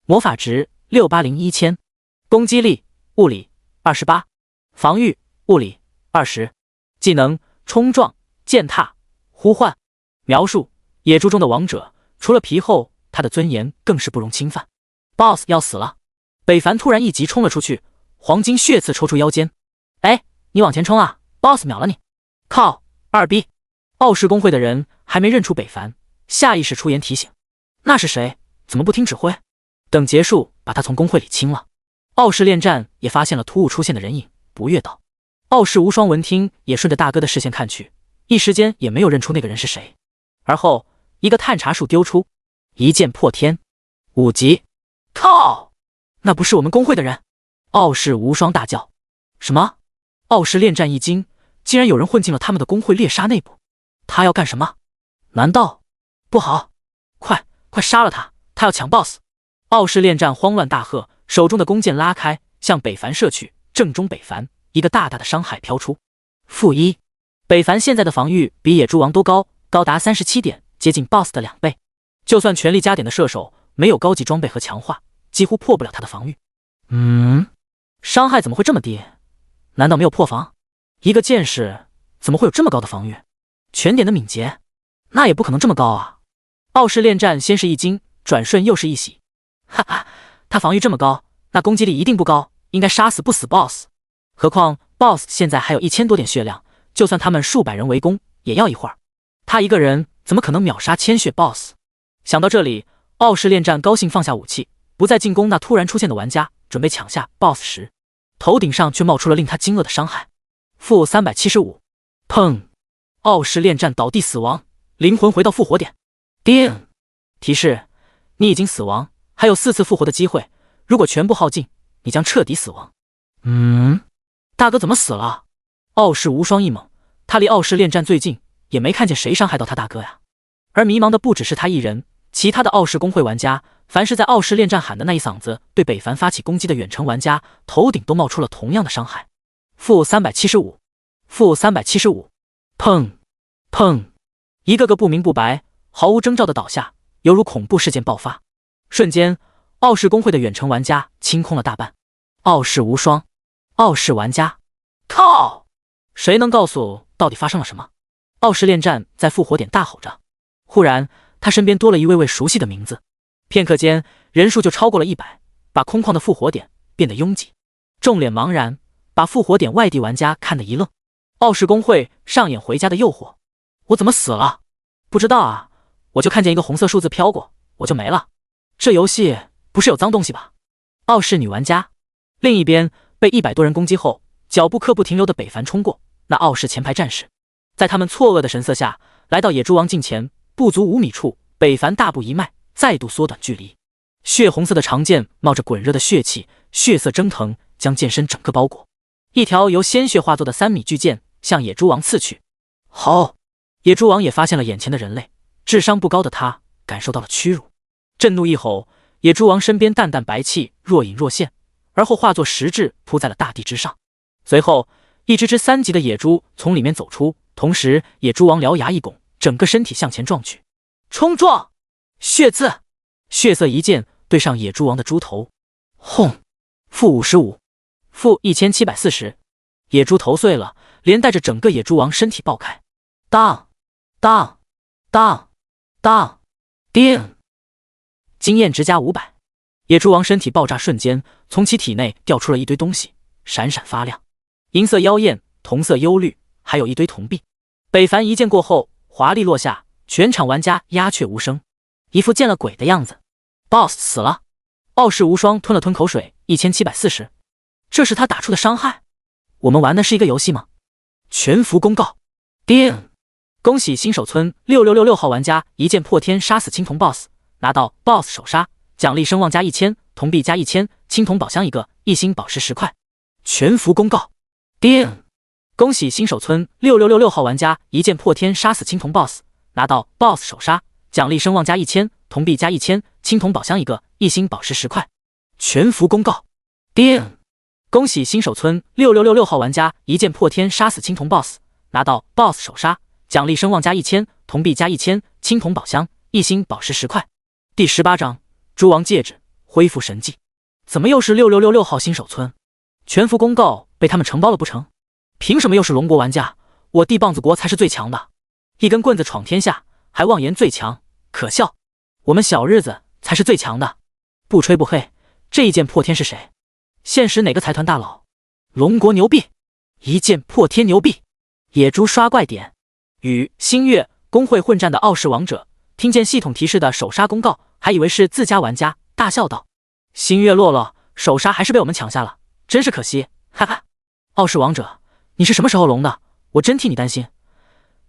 魔法值6801千，攻击力物理28，防御物理20，技能冲撞、践踏、呼唤。描述：野猪中的王者，除了皮厚，他的尊严更是不容侵犯。BOSS 要死了！北凡突然一击冲了出去，黄金血刺抽出腰间。哎，你往前冲啊 ！BOSS 秒了你！靠，二逼！傲视公会的人还没认出北凡，下意识出言提醒：那是谁？怎么不听指挥？等结束，把他从公会里清了。傲视恋战也发现了突兀出现的人影，不悦道。傲视无双闻听，也顺着大哥的视线看去，一时间也没有认出那个人是谁。而后一个探查术丢出，一剑破天，5级。靠！那不是我们公会的人！傲视无双大叫。什么？傲视恋战一惊，竟然有人混进了他们的公会猎杀内部。他要干什么？难道不好？快杀了他！他要抢 BOSS！ 傲视恋战慌乱大喝，手中的弓箭拉开，向北凡射去，正中北凡，一个大大的伤害飘出。-1。北凡现在的防御比野猪王都高达37点，接近 BOSS 的2倍。就算全力加点的射手，没有高级装备和强化，几乎破不了他的防御。伤害怎么会这么低？难道没有破防？一个剑士怎么会有这么高的防御？全点的敏捷，那也不可能这么高啊！傲视恋战先是一惊，转瞬又是一喜。哈哈，他防御这么高，那攻击力一定不高，应该杀死不死 BOSS。何况 BOSS 现在还有1000多点血量，就算他们数百人围攻，也要一会儿。他一个人怎么可能秒杀千血 BOSS？ 想到这里，傲视恋战高兴放下武器，不再进攻那突然出现的玩家，准备抢下 BOSS 时，头顶上却冒出了令他惊愕的伤害。-375。砰！傲视恋战倒地死亡，灵魂回到复活点。叮！提示：你已经死亡，还有4次复活的机会，如果全部耗尽，你将彻底死亡。大哥怎么死了？傲视无双一懵，他离傲视恋战最近，也没看见谁伤害到他大哥呀。而迷茫的不只是他一人，其他的傲视公会玩家，凡是在傲视恋战喊的那一嗓子对北凡发起攻击的远程玩家，头顶都冒出了同样的伤害。-375。-375。砰！砰！一个个不明不白，毫无征兆的倒下，犹如恐怖事件爆发。瞬间，傲视公会的远程玩家清空了大半。傲视无双，傲视玩家，靠！谁能告诉到底发生了什么？傲视恋战在复活点大吼着。忽然，他身边多了一位位熟悉的名字。片刻间，人数就超过了100，把空旷的复活点变得拥挤。众脸茫然，把复活点外地玩家看得一愣。傲视公会上演回家的诱惑。我怎么死了？不知道啊，我就看见一个红色数字飘过，我就没了。这游戏不是有脏东西吧？傲视女玩家。另一边，被100多人攻击后，脚步刻不停留的北凡冲过，那傲视前排战士，在他们错愕的神色下，来到野猪王近前，不足5米处，北凡大步一迈，再度缩短距离。血红色的长剑冒着滚热的血气，血色蒸腾，将剑身整个包裹。一条由鲜血化作的3米巨剑向野猪王刺去。好！野猪王也发现了眼前的人类，智商不高的他感受到了屈辱，震怒一吼，野猪王身边淡淡白气若隐若现，而后化作实质扑在了大地之上。随后，一只3级的野猪从里面走出，同时野猪王獠牙一拱，整个身体向前撞去。冲撞！血刺！血色一剑对上野猪王的猪头。轰！-55。-1740。野猪头碎了，连带着整个野猪王身体爆开。当当当当！叮！经验值加500。野猪王身体爆炸瞬间，从其体内掉出了一堆东西，闪闪发亮，银色妖艳，铜色幽绿，还有一堆铜币。北凡一剑过后，华丽落下，全场玩家鸦雀无声，一副见了鬼的样子。BOSS 死了。傲视无双吞了吞口水。1740。这是他打出的伤害？我们玩的是一个游戏吗？全服公告。叮！恭喜新手村6666号玩家一剑破天杀死青铜 BOSS， 拿到 BOSS 首杀，奖励声望加1000，铜币加1000，青铜宝箱1个，1星宝石10块。全服公告。叮！恭喜新手村6666号玩家一剑破天杀死青铜 BOSS，拿到 BOSS 首杀，奖励声望加1000，铜币加1000，青铜宝箱1个，一星宝石10块。全服公告。叮！恭喜新手村6666号玩家一剑破天杀死青铜 BOSS， 拿到 BOSS 首杀，奖励声望加1000，铜币加1000，青铜宝箱一星宝石10块。第18章诸王戒指恢复神迹。怎么又是6666号新手村？全服公告被他们承包了不成？凭什么又是龙国玩家？我地棒子国才是最强的，一根棍子闯天下，还妄言最强，可笑！我们小日子才是最强的。不吹不黑，这一剑破天是谁？现实哪个财团大佬？龙国牛逼，一剑破天牛逼！野猪刷怪点。与星月公会混战的傲视王者听见系统提示的首杀公告，还以为是自家玩家，大笑道：星月洛洛首杀还是被我们抢下了，真是可惜，哈哈！傲视王者，你是什么时候龙的？我真替你担心。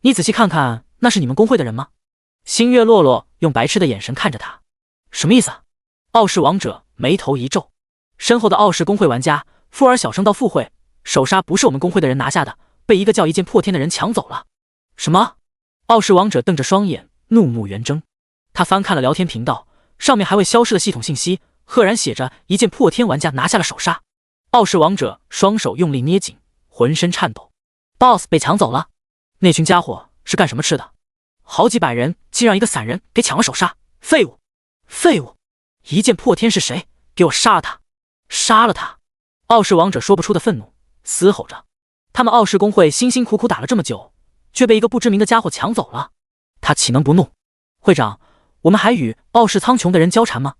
你仔细看看，那是你们公会的人吗？星月洛洛用白痴的眼神看着他，什么意思？傲视王者眉头一皱，身后的傲视公会玩家附耳小声道：附会，首杀不是我们公会的人拿下的，被一个叫一剑破天的人抢走了。什么？傲视王者瞪着双眼，怒目圆睁。他翻看了聊天频道，上面还未消失的系统信息，赫然写着一剑破天玩家拿下了首杀。傲视王者双手用力捏紧，浑身颤抖。BOSS 被抢走了？那群家伙是干什么吃的？好几百人竟让一个散人给抢了首杀，废物！废物！一剑破天是谁？给我杀了他！杀了他！傲视王者说不出的愤怒，嘶吼着。他们傲视公会辛辛苦苦打了这么久，却被一个不知名的家伙抢走了，他岂能不怒？会长，我们还与傲视苍穹的人交缠吗？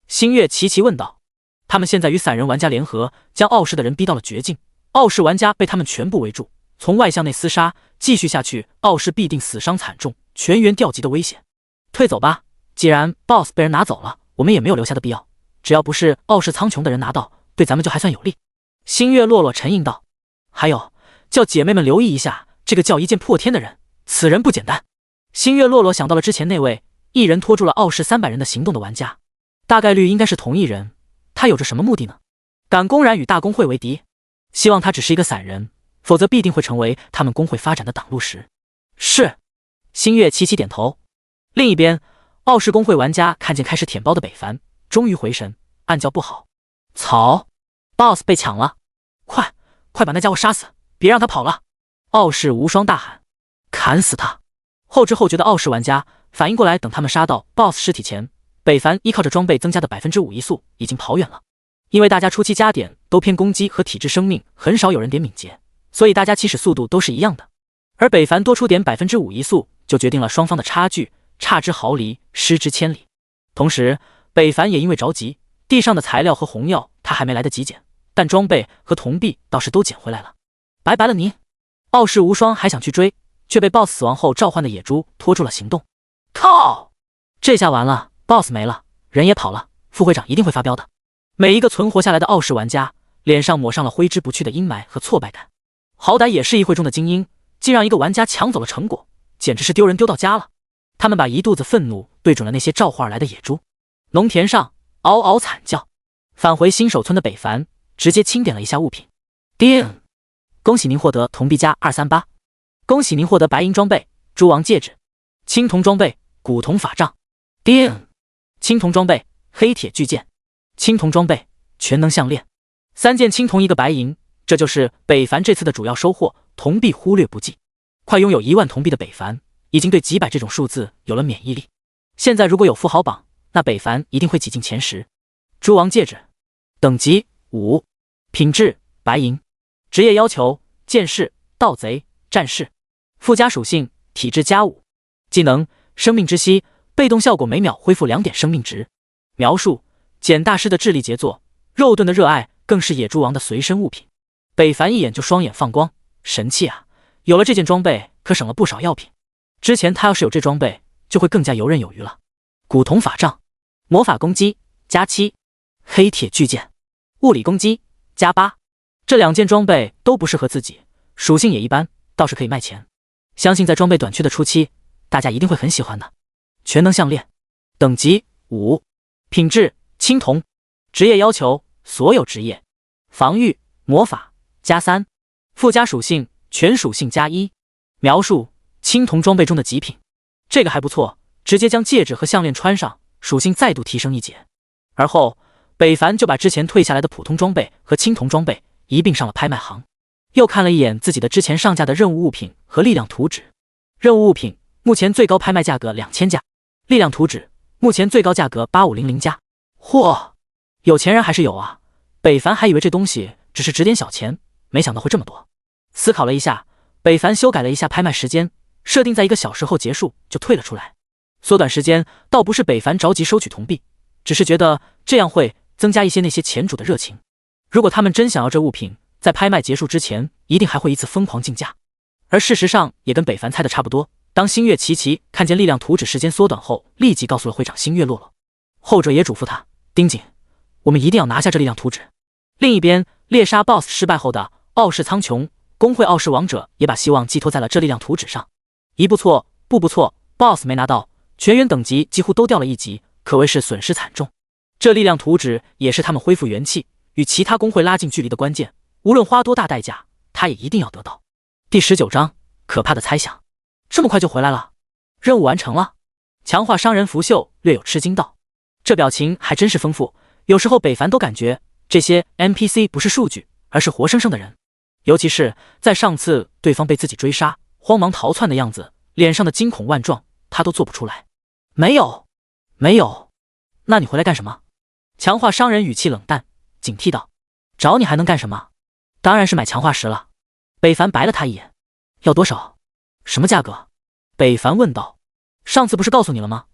星月齐齐问道。他们现在与散人玩家联合，将傲视的人逼到了绝境，傲视玩家被他们全部围住，从外向内厮杀，继续下去，傲视必定死伤惨重，全员调集的危险。退走吧，既然 BOSS 被人拿走了，我们也没有留下的必要。只要不是傲视苍穹的人拿到，对咱们就还算有利。星月落落沉吟道。还有，叫姐妹们留意一下这个叫一剑破天的人，此人不简单。星月落落想到了之前那位一人拖住了傲视300人的行动的玩家，大概率应该是同一人。他有着什么目的呢？敢公然与大公会为敌？希望他只是一个散人，否则必定会成为他们公会发展的挡路石。是。星月齐齐点头。另一边，傲视公会玩家看见开始舔包的北凡，终于回神，暗叫不好。草 BOSS 被抢了，快把那家伙杀死，别让他跑了！傲视无双大喊。砍死他！后知后觉的傲视玩家反应过来，等他们杀到 BOSS 尸体前，北凡依靠着装备增加的5%移速已经跑远了。因为大家初期加点都偏攻击和体质生命，很少有人点敏捷，所以大家起始速度都是一样的。而北凡多出点5%移速，就决定了双方的差距，差之毫厘，失之千里。同时，北凡也因为着急，地上的材料和红药他还没来得及捡，但装备和铜币倒是都捡回来了。拜拜了你！傲视无双还想去追，却被 BOSS 死亡后召唤的野猪拖住了行动。靠！这下完了， BOSS 没了，人也跑了，副会长一定会发飙的。每一个存活下来的傲视玩家脸上抹上了挥之不去的阴霾和挫败感。好歹也是议会中的精英，竟让一个玩家抢走了成果，简直是丢人丢到家了。他们把一肚子愤怒对准了那些召唤而来的野猪。农田上嗷嗷惨叫。返回新手村的北凡直接清点了一下物品。叮！恭喜您获得铜币加238，恭喜您获得白银装备诸王戒指，青铜装备古铜法杖。叮！青铜装备黑铁巨剑，青铜装备全能项链，3件青铜1个白银，这就是北凡这次的主要收获，铜币忽略不计。快拥有1万铜币的北凡已经对几百这种数字有了免疫力，现在如果有富豪榜，那北凡一定会挤进前10。诸王戒指等级5，品质白银，职业要求剑士、盗贼、战士，附加属性体质+5，技能生命之息，被动效果每秒恢复2点生命值。描述简大师的智力杰作，肉盾的热爱更是野猪王的随身物品。北凡一眼就双眼放光，神器啊！有了这件装备可省了不少药品，之前他要是有这装备就会更加游刃有余了。古铜法杖，魔法攻击+7，黑铁巨剑，物理攻击+8。这2件装备都不适合自己，属性也一般，倒是可以卖钱。相信在装备短缺的初期，大家一定会很喜欢的。全能项链等级5，品质青铜，职业要求所有职业，防御魔法+3，附加属性全属性+1。描述青铜装备中的极品，这个还不错，直接将戒指和项链穿上，属性再度提升一截。而后，北凡就把之前退下来的普通装备和青铜装备一并上了拍卖行，又看了一眼自己的之前上架的任务物品和力量图纸。任务物品目前最高拍卖价格2000加，力量图纸目前最高价格8500加。嚯，有钱人还是有啊！北凡还以为这东西只是值点小钱，没想到会这么多。思考了一下，北凡修改了一下拍卖时间，设定在1个小时后结束，就退了出来。缩短时间倒不是北凡着急收取铜币，只是觉得这样会增加一些那些钱主的热情。如果他们真想要这物品，在拍卖结束之前一定还会一次疯狂竞价。而事实上也跟北凡猜的差不多，当星月琪琪看见力量图纸时间缩短后，立即告诉了会长星月洛洛，后者也嘱咐他盯紧，我们一定要拿下这力量图纸。另一边，猎杀 BOSS 失败后的傲视苍穹公会傲视王者也把希望寄托在了这力量图纸上。一不错，步不错 ，BOSS 没拿到，全员等级几乎都掉了1级，可谓是损失惨重。这力量图纸也是他们恢复元气与其他公会拉近距离的关键，无论花多大代价，他也一定要得到。第19章，可怕的猜想。这么快就回来了？任务完成了？强化商人福秀略有吃惊道。这表情还真是丰富，有时候北凡都感觉这些 NPC 不是数据，而是活生生的人。尤其是在上次对方被自己追杀，慌忙逃窜的样子，脸上的惊恐万状，他都做不出来。没有，没有。那你回来干什么？强化商人语气冷淡，警惕道。找你还能干什么？当然是买强化石了。北凡白了他一眼。要多少？什么价格？北凡问道。上次不是告诉你了吗？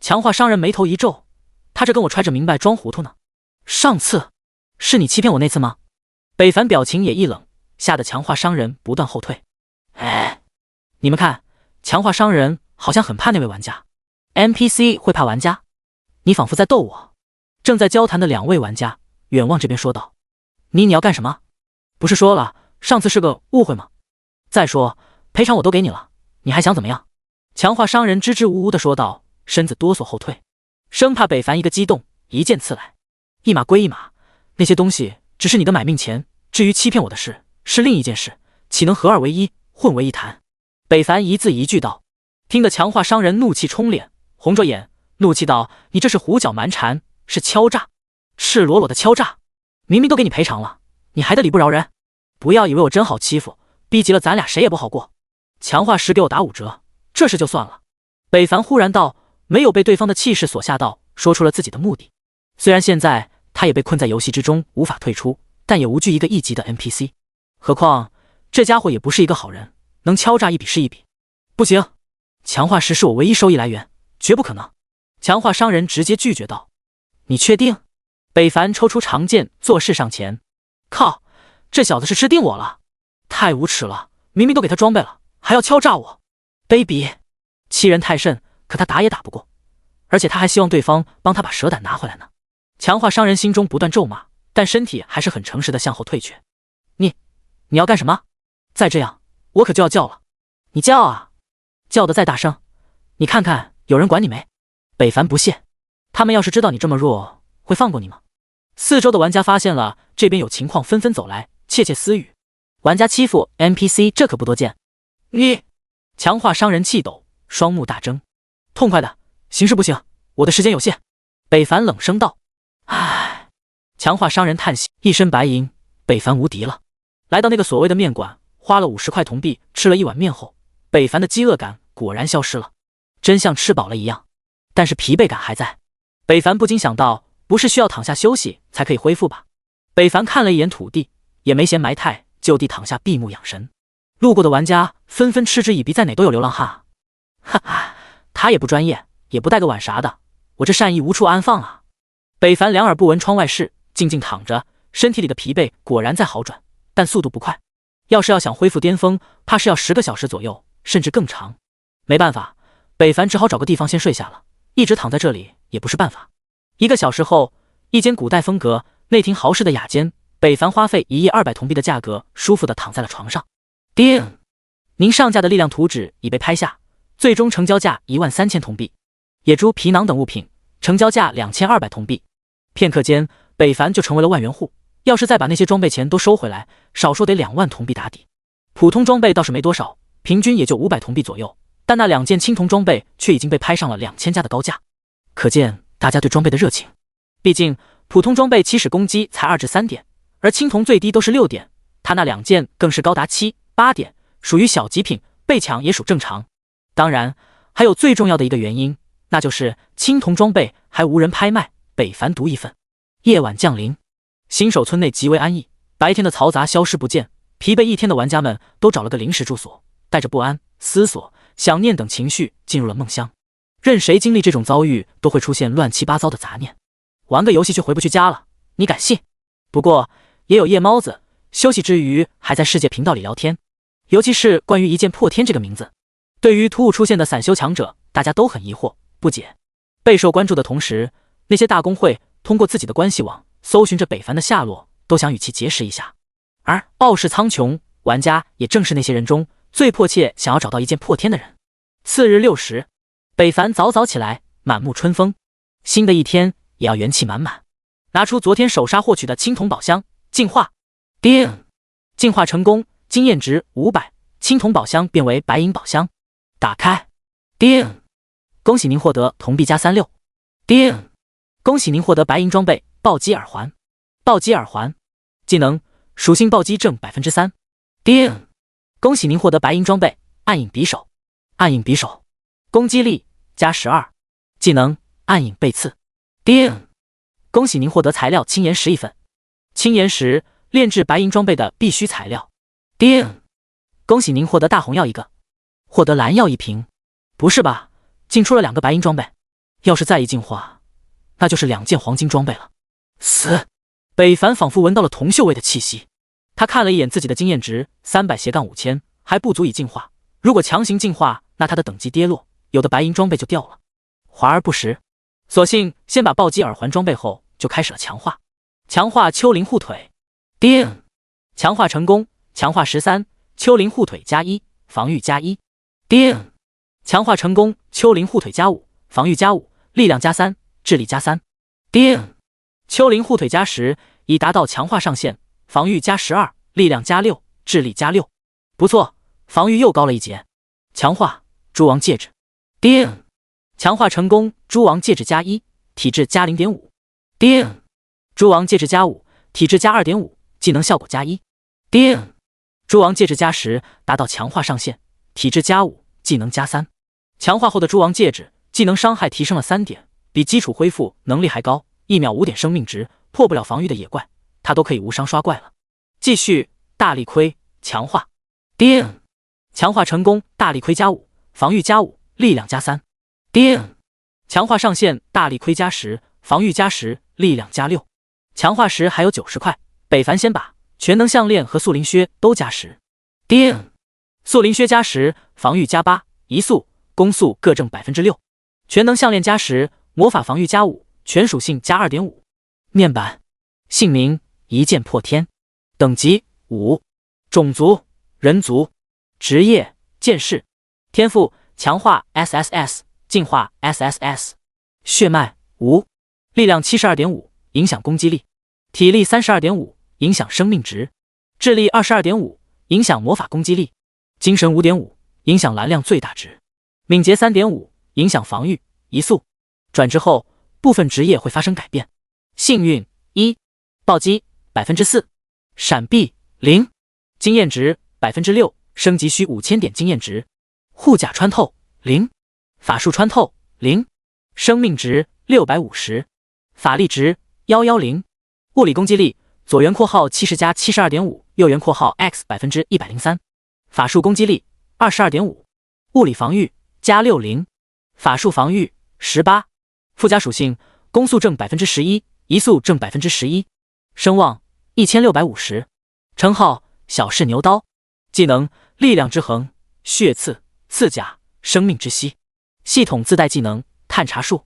强化商人眉头一皱，他这跟我揣着明白装糊涂呢。上次是你欺骗我那次吗？北凡表情也一冷，吓得强化商人不断后退。哎，你们看，强化商人好像很怕那位玩家。NPC 会怕玩家？你仿佛在逗我。正在交谈的2位玩家远望这边说道。你要干什么？不是说了上次是个误会吗？再说赔偿我都给你了，你还想怎么样？强化商人支支吾吾地说道，身子哆嗦后退，生怕北凡一个激动一剑刺来。一码归一码，那些东西只是你的买命钱，至于欺骗我的事是另一件事，岂能合二为一，混为一谈？北凡一字一句道。听得强化商人怒气冲脸，红着眼怒气道，你这是胡搅蛮缠，是敲诈，赤裸裸的敲诈。明明都给你赔偿了，你还得理不饶人？不要以为我真好欺负，逼急了咱俩谁也不好过。强化石给我打5折，这事就算了。北凡忽然道，没有被对方的气势所吓到，说出了自己的目的。虽然现在他也被困在游戏之中无法退出，但也无惧一个1级的 NPC。何况这家伙也不是一个好人，能敲诈一笔是一笔。不行，强化石是我唯一收益来源，绝不可能。强化商人直接拒绝道。你确定？北凡抽出长剑作势上前。靠，这小子是吃定我了，太无耻了，明明都给他装备了，还要敲诈我，卑鄙，欺人太甚。可他打也打不过，而且他还希望对方帮他把蛇胆拿回来呢。强化商人心中不断咒骂，但身体还是很诚实的向后退却。你要干什么？再这样我可就要叫了。你叫啊，叫得再大声，你看看有人管你没？北凡不屑，他们要是知道你这么弱，会放过你吗？四周的玩家发现了这边有情况，纷纷走来窃窃私语。玩家欺负 NPC 这可不多见。你！强化商人气抖，双目大睁。痛快的，行是不行，我的时间有限。北凡冷声道。唉，强化商人叹息，一身白银，北凡无敌了。来到那个所谓的面馆，花了50块铜币吃了一碗面后，北凡的饥饿感果然消失了，真像吃饱了一样，但是疲惫感还在。北凡不禁想到，不是需要躺下休息才可以恢复吧？北凡看了一眼土地，也没嫌埋汰，就地躺下闭目养神。路过的玩家纷纷嗤之以鼻，在哪都有流浪汉啊！哈哈，他也不专业，也不带个碗啥的，我这善意无处安放啊！北凡两耳不闻窗外事，静静躺着，身体里的疲惫果然在好转，但速度不快。要是要想恢复巅峰，怕是要10个小时左右，甚至更长。没办法，北凡只好找个地方先睡下了，一直躺在这里也不是办法。1个小时后，一间古代风格、内廷豪式的雅间，北凡花费1亿200铜币的价格，舒服地躺在了床上。叮！您上架的力量图纸已被拍下，最终成交价13000铜币，野猪皮囊等物品成交价2200铜币。片刻间，北凡就成为了万元户。要是再把那些装备钱都收回来，少说得2万铜币打底。普通装备倒是没多少，平均也就500铜币左右，但那2件青铜装备却已经被拍上了2000加的高价，可见大家对装备的热情。毕竟普通装备起始攻击才2至3点，而青铜最低都是6点，他那2件更是高达7、8点，属于小极品，被抢也属正常。当然，还有最重要的一个原因，那就是青铜装备还无人拍卖，北凡独一份。夜晚降临，新手村内极为安逸，白天的嘈杂消失不见，疲惫一天的玩家们都找了个临时住所，带着不安、思索、想念等情绪进入了梦乡。任谁经历这种遭遇，都会出现乱七八糟的杂念。玩个游戏却回不去家了，你敢信？不过也有夜猫子，休息之余还在世界频道里聊天，尤其是关于一剑破天这个名字。对于突兀出现的散修强者，大家都很疑惑不解。备受关注的同时，那些大公会通过自己的关系网搜寻着北凡的下落，都想与其结识一下。而傲视苍穹玩家也正是那些人中最迫切想要找到一剑破天的人。次日6时，北凡早起来，满目春风，新的一天也要元气满满。拿出昨天首杀获取的青铜宝箱，进化。叮，进化成功，经验值500，青铜宝箱变为白银宝箱。打开。叮，恭喜您获得铜币加36。叮，恭喜您获得白银装备暴击耳环。暴击耳环，技能属性暴击正 3%。叮，恭喜您获得白银装备暗影匕首。暗影匕首，攻击力加12，技能暗影背刺。叮，恭喜您获得材料青岩石1份。青岩石，炼制白银装备的必须材料。叮，恭喜您获得大红药1个，获得蓝药1瓶。不是吧，竟出了2个白银装备，要是再一进化，那就是2件黄金装备了。死！北凡仿佛闻到了铜锈味的气息，他看了一眼自己的经验值300-5000，还不足以进化，如果强行进化，那他的等级跌落，有的白银装备就掉了。华而不实，索性先把暴击耳环装备后，就开始了强化。强化丘陵护腿。叮，强化成功，强化13，丘陵护腿加1，防御加1。叮，强化成功，丘陵护腿加5，防御加5，力量加3，智力加3。叮，丘陵护腿加10，已达到强化上限，防御加12，力量加6，智力加6。不错，防御又高了一截。强化蛛王戒指。叮，强化成功，蛛王戒指加1，体质加 0.5。叮，蛛王戒指加5，体质加 2.5，技能效果加1。叮，蛛王戒指加10，达到强化上限，体质加5，技能加3。强化后的蛛王戒指技能伤害提升了3点，比基础恢复能力还高，1秒5点生命值，破不了防御的野怪，他都可以无伤刷怪了。继续大力盔强化。叮，强化成功，大力盔加5，防御加5，力量加3。叮，强化上限，大力盔加10，防御加10，力量加6。强化时还有90块，北凡先把全能项链和速灵靴都加10。叮，速灵靴加10，防御加8，移速、攻速各正 6%。全能项链加10，魔法防御加5，全属性加 2.5。面板，姓名一剑破天，等级5，种族人族，职业剑士，天赋强化 SSS， 进化 SSS， 血脉无，力量 72.5， 影响攻击力，体力 32.5， 影响生命值，智力 22.5， 影响魔法攻击力，精神 5.5， 影响蓝量最大值，敏捷 3.5， 影响防御、移速。转职后，部分职业会发生改变。幸运1，暴击 4%， 闪避0，经验值 6%， 升级需5000点经验值。护甲穿透0，法术穿透0，生命值650，法力值110，物理攻击力左圆括号70加 72.5， 右圆括号 x 103%，法术攻击力 22.5， 物理防御加60，法术防御18，附加属性攻速正 11%， 移速正 11%，声望1650，称号小试牛刀，技能力量之衡，血刺、刺甲、生命之息，系统自带技能探查术，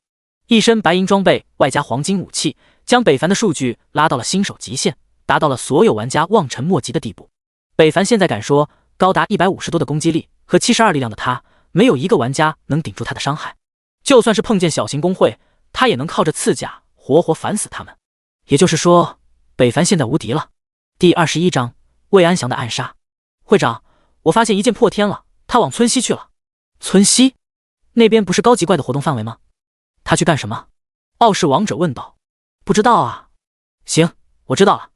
一身白银装备外加黄金武器，将北凡的数据拉到了新手极限，达到了所有玩家望尘莫及的地步。北凡现在敢说，高达150多的攻击力和72力量的他，没有一个玩家能顶住他的伤害。就算是碰见小型公会，他也能靠着刺甲活活烦死他们。也就是说，北凡现在无敌了。第21章魏安祥的暗杀。会长，我发现一剑破天了，他往村西去了。村西那边不是高级怪的活动范围吗？他去干什么？傲视王者问道。不知道啊。行，我知道了，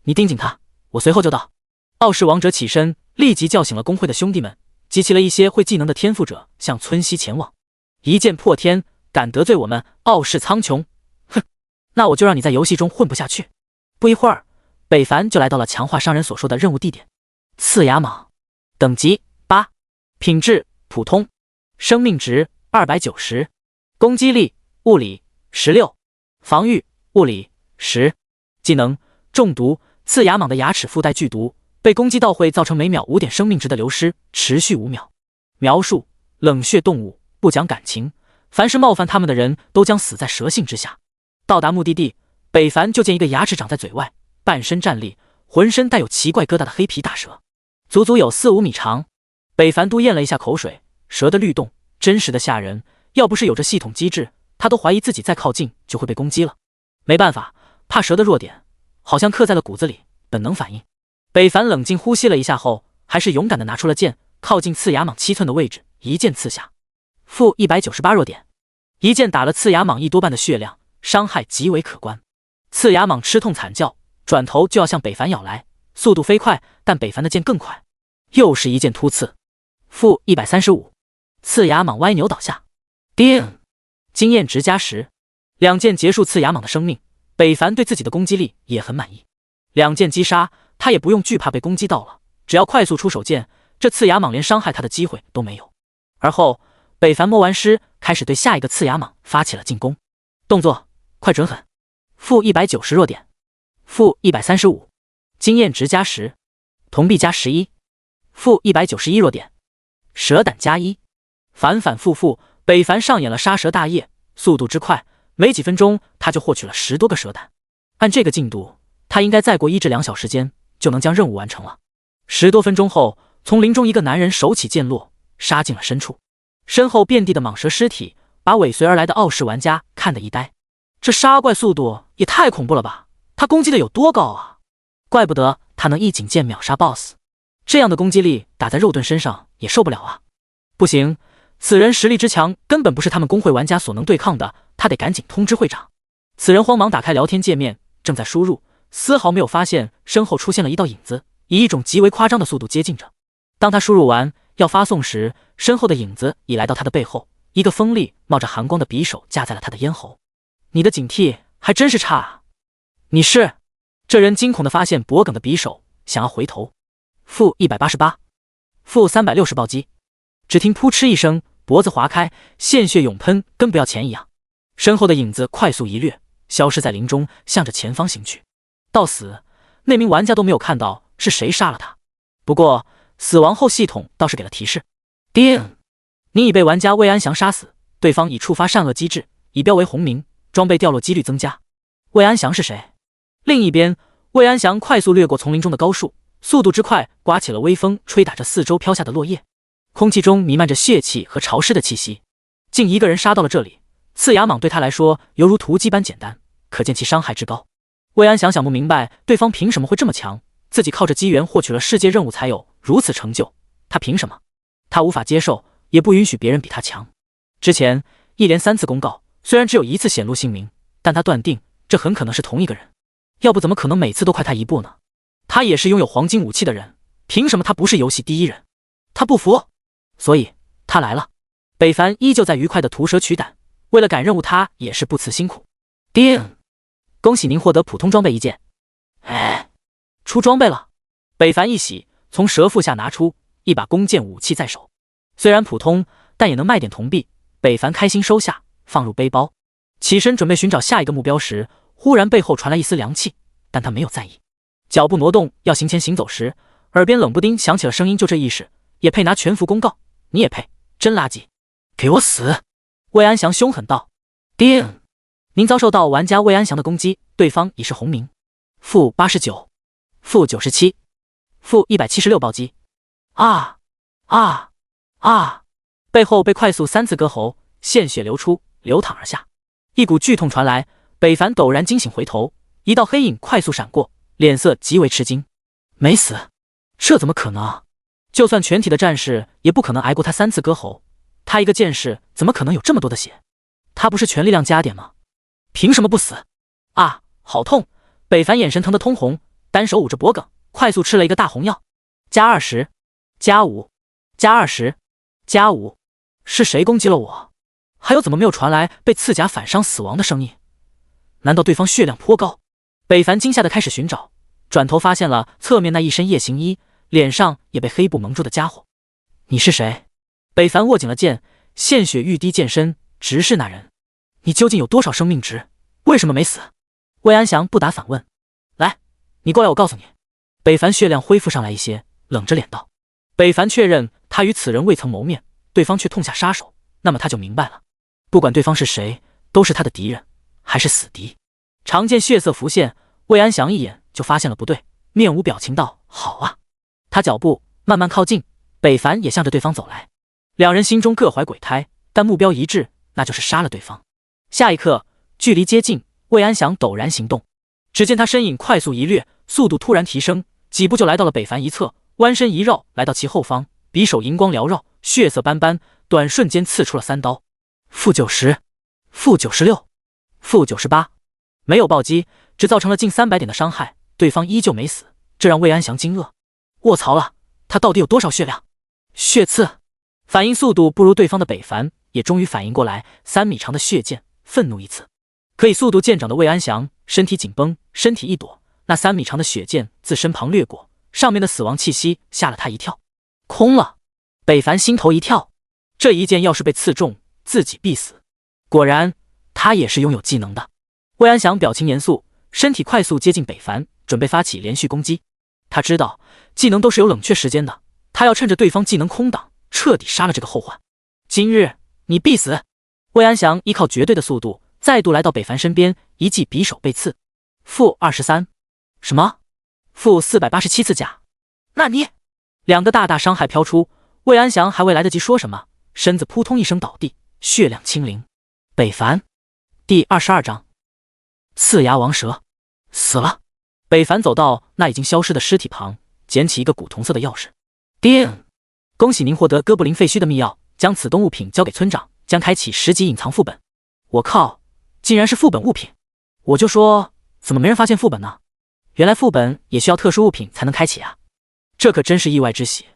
你盯紧他，我随后就到。傲视王者起身，立即叫醒了工会的兄弟们，集齐了一些会技能的天赋者，向村西前往。一剑破天，敢得罪我们傲视苍穹？哼，那我就让你在游戏中混不下去。不一会儿，北凡就来到了强化商人所说的任务地点。刺牙蟒，等级8，品质普通，生命值290，攻击力物理16，防御物理10，技能中毒。刺牙蟒的牙齿附带剧毒，被攻击到会造成每秒5点生命值的流失，持续5秒。描述：冷血动物，不讲感情，凡是冒犯他们的人都将死在蛇信之下。到达目的地，北凡就见一个牙齿长在嘴外，半身站立，浑身带有奇怪疙瘩的黑皮大蛇，足足有4-5米长。北凡都咽了一下口水，蛇的律动真实的吓人，要不是有着系统机制，他都怀疑自己再靠近就会被攻击了。没办法，怕蛇的弱点好像刻在了骨子里，本能反应。北凡冷静呼吸了一下后，还是勇敢地拿出了剑，靠近刺牙蟒7寸的位置，一剑刺下。负198弱点，一剑打了刺牙蟒1多半的血量，伤害极为可观。刺牙蟒吃痛惨叫，转头就要向北凡咬来，速度飞快，但北凡的剑更快，又是一剑突刺。负135，刺牙蟒歪扭倒下。叮，经验值加10，两剑结束刺牙蟒的生命。北凡对自己的攻击力也很满意，两剑击杀，他也不用惧怕被攻击到了，只要快速出手剑，这刺牙蟒连伤害他的机会都没有。而后，北凡摸完尸，开始对下一个刺牙蟒发起了进攻，动作快准狠。负190弱点，负135，经验值加10，铜币加11，负191弱点，蛇胆加1。反反复复，北凡上演了杀蛇大业，速度之快，没几分钟他就获取了10多个蛇胆。按这个进度，他应该再过1至2小时间就能将任务完成了。10多分钟后，从林中一个男人手起剑落，杀进了深处，身后遍地的蟒蛇尸体把尾随而来的傲视玩家看得一呆。这杀怪速度也太恐怖了吧，他攻击的有多高啊？怪不得他能一颈剑秒杀 BOSS， 这样的攻击力打在肉盾身上也受不了啊。不行，此人实力之强根本不是他们公会玩家所能对抗的，他得赶紧通知会长。此人慌忙打开聊天界面，正在输入，丝毫没有发现身后出现了一道影子，以一种极为夸张的速度接近着。当他输入完要发送时，身后的影子已来到他的背后，一个锋利冒着寒光的匕首架在了他的咽喉。你的警惕还真是差啊！你是？这人惊恐地发现脖梗的匕首，想要回头。负188，负360暴击。只听扑哧一声，脖子划开，鲜血涌喷，跟不要钱一样。身后的影子快速一掠，消失在林中，向着前方行去。到死，那名玩家都没有看到是谁杀了他。不过死亡后系统倒是给了提示。叮，你已被玩家魏安祥杀死，对方已触发善恶机制，已标为红名，装备掉落几率增加。魏安祥是谁？另一边，魏安祥快速掠过丛林中的高树，速度之快，刮起了微风，吹打着四周飘下的落叶，空气中弥漫着血气和潮湿的气息。竟一个人杀到了这里，刺牙蟒对他来说犹如突击般简单，可见其伤害之高。魏安祥想不明白对方凭什么会这么强，自己靠着机缘获取了世界任务才有如此成就，他凭什么？他无法接受，也不允许别人比他强。之前一连3次公告，虽然只有1次显露姓名，但他断定这很可能是同一个人，要不怎么可能每次都快他一步呢？他也是拥有黄金武器的人，凭什么他不是游戏第一人？他不服，所以他来了。北凡依旧在愉快的屠蛇取胆，为了赶任务他也是不辞辛苦。叮，恭喜您获得普通装备1件。哎，出装备了！北凡一喜，从蛇腹下拿出一把弓箭武器在手，虽然普通，但也能卖点铜币。北凡开心收下，放入背包，起身准备寻找下一个目标时，忽然背后传来一丝凉气，但他没有在意。脚步挪动要行前行走时，耳边冷不丁响起了声音，就这意识，也配拿全服公告？你也配？真垃圾！给我死！魏安祥凶狠道。叮，您遭受到玩家魏安祥的攻击，对方已是红名。负89，负97，负176暴击。啊啊啊！背后被快速3次割喉，鲜血流出，流淌而下。一股剧痛传来，北凡陡然惊醒，回头，一道黑影快速闪过，脸色极为吃惊。没死？这怎么可能？就算全体的战士也不可能挨过他3次割喉，他一个剑士怎么可能有这么多的血？他不是全力量加点吗？凭什么不死？啊，好痛！北凡眼神疼得通红，单手捂着脖颈，快速吃了一个大红药。加20，加5，加20，加5。是谁攻击了我？还有怎么没有传来被刺甲反伤死亡的声音？难道对方血量颇高？北凡惊吓地开始寻找，转头发现了侧面那一身夜行衣，脸上也被黑布蒙住的家伙。你是谁？北凡握紧了剑，鲜血欲滴剑身，直视那人。你究竟有多少生命值？为什么没死？魏安祥不答反问。来，你过来，我告诉你。北凡血量恢复上来一些，冷着脸道。北凡确认他与此人未曾谋面，对方却痛下杀手，那么他就明白了，不管对方是谁，都是他的敌人，还是死敌。长剑血色浮现，魏安祥一眼就发现了不对，面无表情道：好啊。他脚步慢慢靠近，北凡也向着对方走来。两人心中各怀鬼胎，但目标一致，那就是杀了对方。下一刻，距离接近，魏安祥陡然行动，只见他身影快速一掠，速度突然提升，几步就来到了北凡一侧，弯身一绕，来到其后方，匕首银光缭绕，血色斑斑，短瞬间刺出了3刀。负90，负96，负98，没有暴击，只造成了近300点的伤害，对方依旧没死，这让魏安祥惊愕。卧槽了，他到底有多少血量？血刺！反应速度不如对方的北凡也终于反应过来，3米长的血剑，愤怒一刺。可以速度见长的魏安祥身体紧绷，身体一躲，那3米长的血剑自身旁掠过，上面的死亡气息吓了他一跳。空了！北凡心头一跳，这一剑要是被刺中，自己必死。果然，他也是拥有技能的。魏安祥表情严肃，身体快速接近北凡，准备发起连续攻击。他知道技能都是有冷却时间的，他要趁着对方技能空档，彻底杀了这个后患。今日你必死！魏安祥依靠绝对的速度，再度来到北凡身边，一记匕首被刺，负23。什么？负487次甲？那你……两个大伤害飘出，魏安祥还未来得及说什么，身子扑通一声倒地，血量清零。北凡，第22章，刺牙王蛇死了。北凡走到那已经消失的尸体旁，捡起一个古铜色的钥匙。叮！恭喜您获得哥布林废墟的密钥，将此东物品交给村长，将开启10级隐藏副本。我靠，竟然是副本物品！我就说怎么没人发现副本呢？原来副本也需要特殊物品才能开启啊！这可真是意外之喜。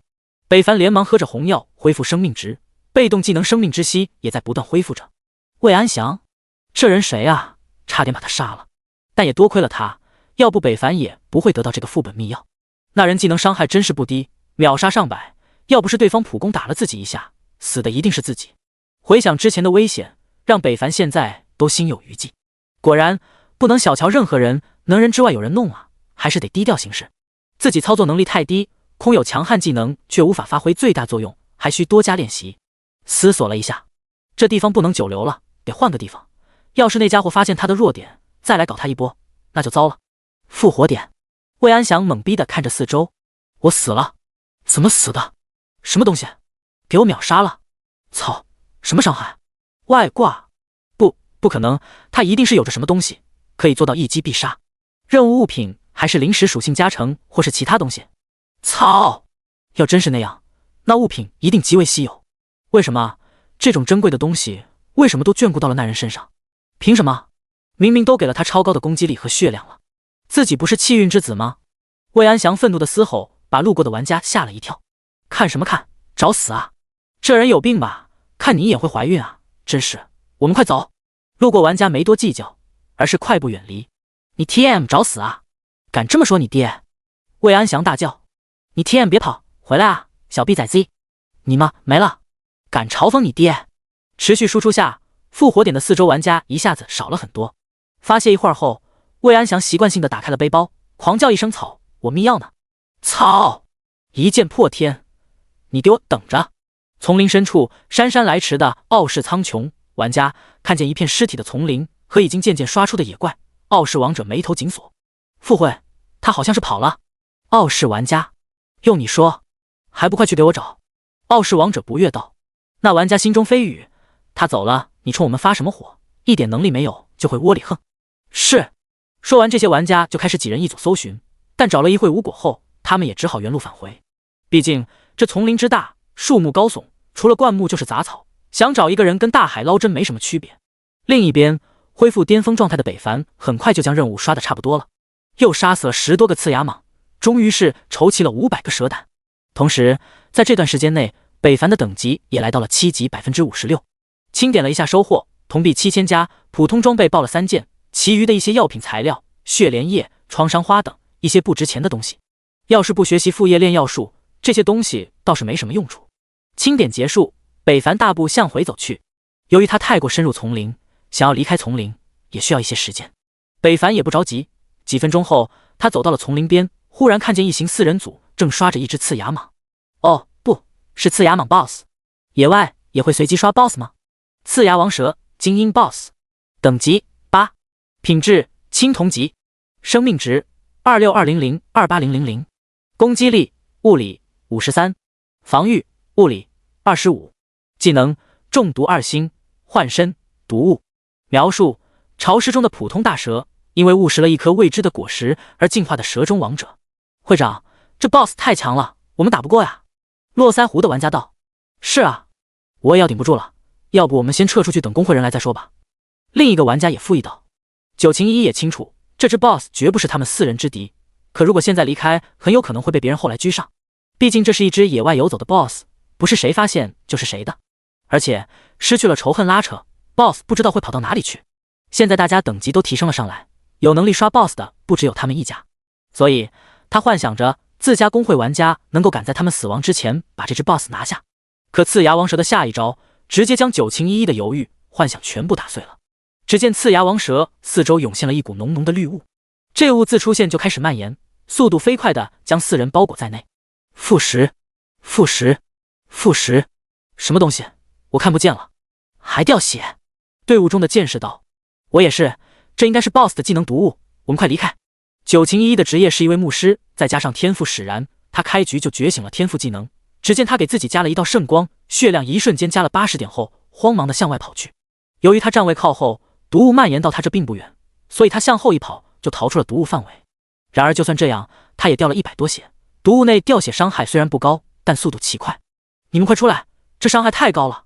北凡连忙喝着红药恢复生命值，被动技能生命之息也在不断恢复着。魏安祥，这人谁啊？差点把他杀了，但也多亏了他，要不北凡也不会得到这个副本密钥。那人技能伤害真是不低，秒杀上百，要不是对方普攻打了自己一下，死的一定是自己。回想之前的危险，让北凡现在都心有余悸。果然不能小瞧任何人，能人之外有人弄啊，还是得低调行事。自己操作能力太低，空有强悍技能却无法发挥最大作用，还需多加练习。思索了一下，这地方不能久留了，得换个地方。要是那家伙发现他的弱点，再来搞他一波，那就糟了。复活点！魏安祥懵逼地看着四周，我死了？怎么死的？什么东西？给我秒杀了！操，什么伤害？外挂？不可能，他一定是有着什么东西，可以做到一击必杀。任务物品还是灵石属性加成，或是其他东西？操！要真是那样，那物品一定极为稀有。为什么这种珍贵的东西，为什么都眷顾到了那人身上？凭什么？明明都给了他超高的攻击力和血量了，自己不是气运之子吗？魏安祥愤怒的嘶吼，把路过的玩家吓了一跳。看什么看？找死啊！这人有病吧？看你一眼会怀孕啊！真是，我们快走！路过玩家没多计较，而是快步远离。你 TM 找死啊！敢这么说你爹？魏安祥大叫。你 TM 别跑，回来啊，小逼崽子！你妈没了！敢嘲讽你爹！持续输出下，复活点的四周玩家一下子少了很多。发泄一会儿后，魏安祥习惯性的打开了背包，狂叫一声草，我密钥呢！操！一剑破天！你给我等着！丛林深处姗姗来迟的傲视苍穹玩家看见一片尸体的丛林和已经渐渐刷出的野怪，傲视王者眉头紧锁。副会，他好像是跑了。傲视玩家，用你说，还不快去给我找！傲视王者不悦道。那玩家心中飞语，他走了，你冲我们发什么火？一点能力没有就会窝里横。是。说完，这些玩家就开始几人一组搜寻，但找了一会无果后，他们也只好原路返回。毕竟这丛林之大，树木高耸，除了灌木就是杂草，想找一个人跟大海捞针没什么区别。另一边，恢复巅峰状态的北凡很快就将任务刷得差不多了，又杀死了10多个刺牙蟒，终于是筹齐了500个蛇胆。同时，在这段时间内，北凡的等级也来到了7级56%。清点了一下收获，铜币7000加，普通装备爆了3件，其余的一些药品材料、血莲叶、创伤花等一些不值钱的东西。要是不学习副业炼药术，这些东西倒是没什么用处。清点结束，北凡大步向回走去。由于他太过深入丛林，想要离开丛林也需要一些时间。北凡也不着急，几分钟后，他走到了丛林边，忽然看见一行4人组正刷着一只刺牙蟒。哦，不是刺牙蟒 BOSS。野外也会随机刷 BOSS 吗？刺牙王蛇精英 BOSS， 等级8，品质青铜级，生命值26200-28000，攻击力物理53，防御物理25，技能中毒2星，幻身毒物。描述：潮湿中的普通大蛇，因为误食了一颗未知的果实而进化的蛇中王者。会长，这 BOSS 太强了，我们打不过呀。络腮胡的玩家道：是啊，我也要顶不住了，要不我们先撤出去等工会人来再说吧。另一个玩家也附议道：九晴一也清楚，这只 BOSS 绝不是他们4人之敌，可如果现在离开，很有可能会被别人后来居上。毕竟这是一只野外游走的 BOSS， 不是谁发现就是谁的。而且失去了仇恨拉扯， BOSS 不知道会跑到哪里去。现在大家等级都提升了上来，有能力刷 BOSS 的不只有他们一家，所以他幻想着自家工会玩家能够赶在他们死亡之前把这只 BOSS 拿下。可刺牙王蛇的下一招直接将九晴一的犹豫幻想全部打碎了。只见刺牙王蛇四周涌现了一股浓浓的绿雾，这雾自出现就开始蔓延，速度飞快的将4人包裹在内。负10，负10，负10，什么东西？我看不见了，还掉血。队伍中的剑士道：我也是，这应该是 BOSS 的技能毒物，我们快离开。九晴一的职业是一位牧师，再加上天赋使然，他开局就觉醒了天赋技能。只见他给自己加了一道圣光，血量一瞬间加了80点后，慌忙的向外跑去。由于他站位靠后，毒雾蔓延到他这并不远，所以他向后一跑就逃出了毒雾范围。然而就算这样，他也掉了100多血。毒雾内掉血伤害虽然不高，但速度奇快。你们快出来，这伤害太高了！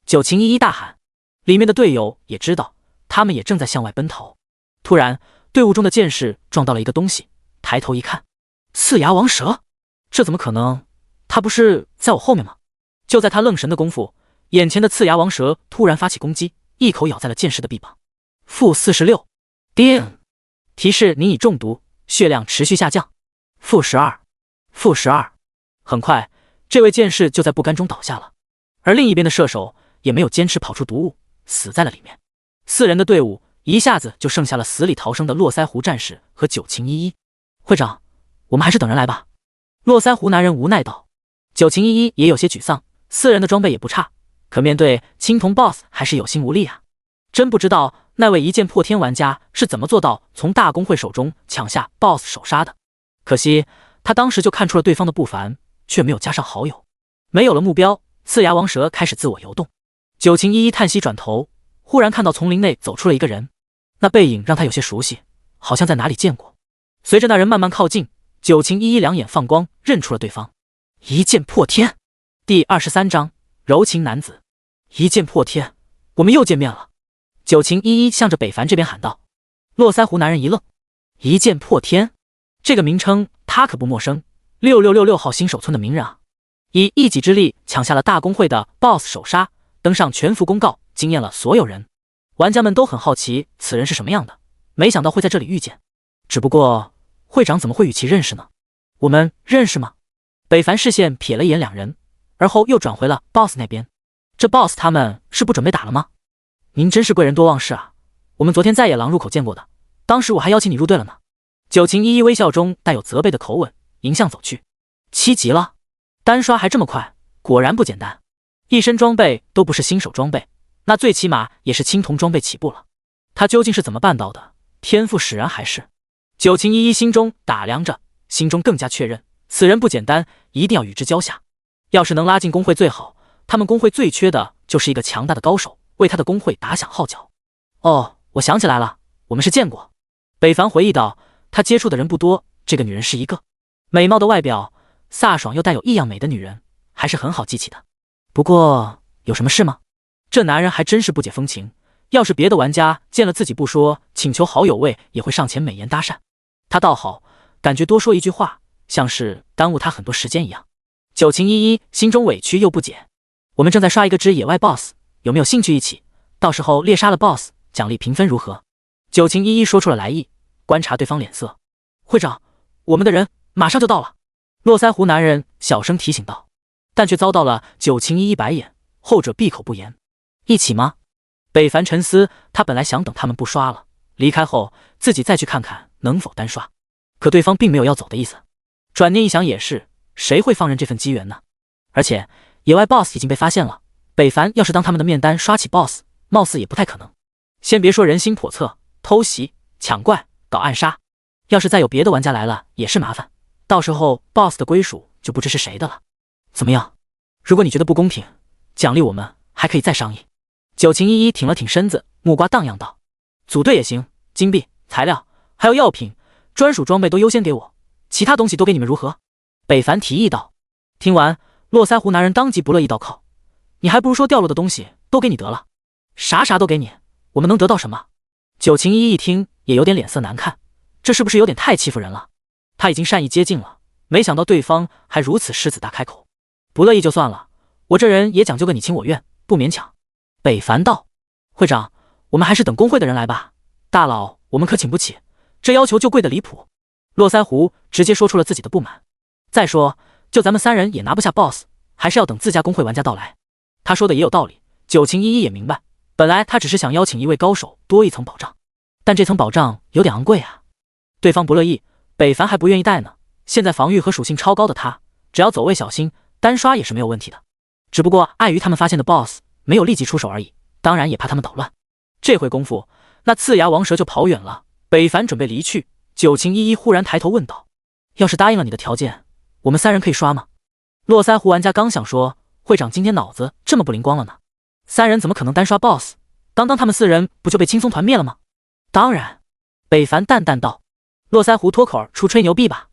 九晴一大喊。里面的队友也知道，他们也正在向外奔逃。突然，队伍中的剑士撞到了一个东西，抬头一看，刺牙王蛇！这怎么可能？他不是在我后面吗？就在他愣神的功夫，眼前的刺牙王蛇突然发起攻击，一口咬在了剑士的臂膀。负46，叮！提示你已中毒，血量持续下降。负12，负12。很快，这位剑士就在不甘中倒下了，而另一边的射手也没有坚持跑出毒雾，死在了里面。4人的队伍一下子就剩下了死里逃生的络腮胡战士和九晴一。会长，我们还是等人来吧。络腮胡男人无奈道。九晴一也有些沮丧，4人的装备也不差，可面对青铜 BOSS 还是有心无力啊。真不知道那位一剑破天玩家是怎么做到从大公会手中抢下 BOSS 首杀的。可惜他当时就看出了对方的不凡，却没有加上好友。没有了目标，刺牙王蛇开始自我游动。九晴一叹息转头，忽然看到丛林内走出了一个人，那背影让他有些熟悉，好像在哪里见过。随着那人慢慢靠近，九晴一两眼放光，认出了对方。一剑破天。第23章柔情男子。一剑破天，我们又见面了。九晴一向着北凡这边喊道。络腮胡男人一愣，一剑破天这个名称他可不陌生，6666号新手村的名人啊，以一己之力抢下了大公会的 BOSS 首杀，登上全服公告，惊艳了所有人。玩家们都很好奇此人是什么样的，没想到会在这里遇见。只不过会长怎么会与其认识呢？我们认识吗？北凡视线瞥了一眼2人，而后又转回了 BOSS 那边。这 BOSS 他们是不准备打了吗？您真是贵人多忘事啊，我们昨天在野狼入口见过的，当时我还邀请你入队了呢。九晴一微笑中带有责备的口吻，迎向走去。7级了，单刷还这么快，果然不简单。一身装备都不是新手装备，那最起码也是青铜装备起步了。他究竟是怎么办到的？天赋使然还是？九晴一心中打量着，心中更加确认，此人不简单，一定要与之交下。要是能拉进工会最好，他们工会最缺的就是一个强大的高手，为他的工会打响号角。哦，我想起来了，我们是见过。北凡回忆道，他接触的人不多，这个女人是一个美貌的外表，飒爽又带有异样美的女人，还是很好记起的。不过有什么事吗？这男人还真是不解风情，要是别的玩家见了自己不说请求好友位，也会上前美颜搭讪。他倒好，感觉多说一句话，像是耽误他很多时间一样。九情依依心中委屈又不解。我们正在刷一个只野外 BOSS， 有没有兴趣一起？到时候猎杀了 BOSS， 奖励评分如何？九情依依说出了来意，观察对方脸色。会长，我们的人马上就到了。络腮胡男人小声提醒道，但却遭到了九情依依白眼，后者闭口不言。一起吗？北凡沉思，他本来想等他们不刷了，离开后自己再去看看能否单刷，可对方并没有要走的意思。转念一想也是，谁会放任这份机缘呢？而且野外 BOSS 已经被发现了，北凡要是当他们的面单刷起 BOSS， 貌似也不太可能。先别说人心叵测，偷袭、抢怪、搞暗杀，要是再有别的玩家来了也是麻烦，到时候 BOSS 的归属就不知是谁的了。怎么样？如果你觉得不公平，奖励我们还可以再商议。九情依依挺了挺身子，木瓜荡漾道，组队也行，金币、材料还有药品、专属装备都优先给我，其他东西都给你们如何？北凡提议道。听完，络腮胡男人当即不乐意道，靠，你还不如说掉落的东西都给你得了，啥都给你，我们能得到什么？九情依依一听也有点脸色难看，这是不是有点太欺负人了？他已经善意接近了，没想到对方还如此狮子大开口。不乐意就算了，我这人也讲究个你情我愿，不勉强。北凡道，会长，我们还是等工会的人来吧，大佬我们可请不起，这要求就贵得离谱。络腮胡直接说出了自己的不满。再说就咱们三人也拿不下 BOSS， 还是要等自家工会玩家到来。他说的也有道理，九情依依也明白，本来他只是想邀请一位高手多一层保障，但这层保障有点昂贵啊。对方不乐意，北凡还不愿意带呢，现在防御和属性超高的他，只要走位小心，单刷也是没有问题的。只不过碍于他们发现的 BOSS 没有立即出手而已，当然也怕他们捣乱。这回功夫，那刺牙王蛇就跑远了。北凡准备离去，九情依依忽然抬头问道，要是答应了你的条件，我们三人可以刷吗？络腮胡玩家刚想说，会长今天脑子这么不灵光了呢，三人怎么可能单刷 BOSS， 当他们四人不就被轻松团灭了吗？当然，北凡淡淡道。络腮胡脱口而出吹牛逼吧。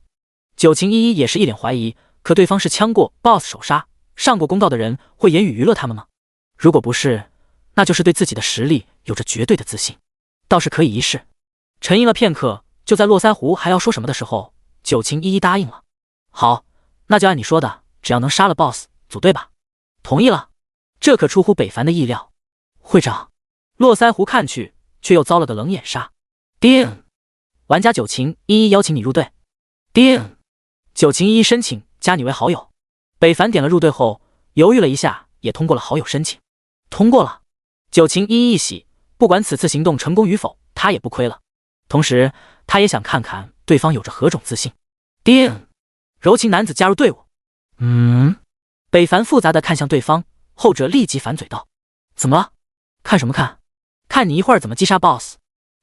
九情依依也是一脸怀疑，可对方是枪过 BOSS 手杀，上过公道的人，会言语娱乐他们吗？如果不是，那就是对自己的实力有着绝对的自信，倒是可以一试。沉吟了片刻，就在络腮胡还要说什么的时候，九情依依答应了。好，那就按你说的，只要能杀了 BOSS， 组队吧。同意了。这可出乎北凡的意料。会长，络腮胡看去，却又遭了个冷眼杀。叮！玩家九情依依邀请你入队。叮！九情依依申请加你为好友。北凡点了入队后，犹豫了一下，也通过了好友申请。通过了。九情依依一喜，不管此次行动成功与否，他也不亏了。同时，他也想看看对方有着何种自信。叮！柔情男子加入队伍。北凡复杂地看向对方，后者立即反嘴道：怎么了？看什么看？看你一会儿怎么击杀 BOSS。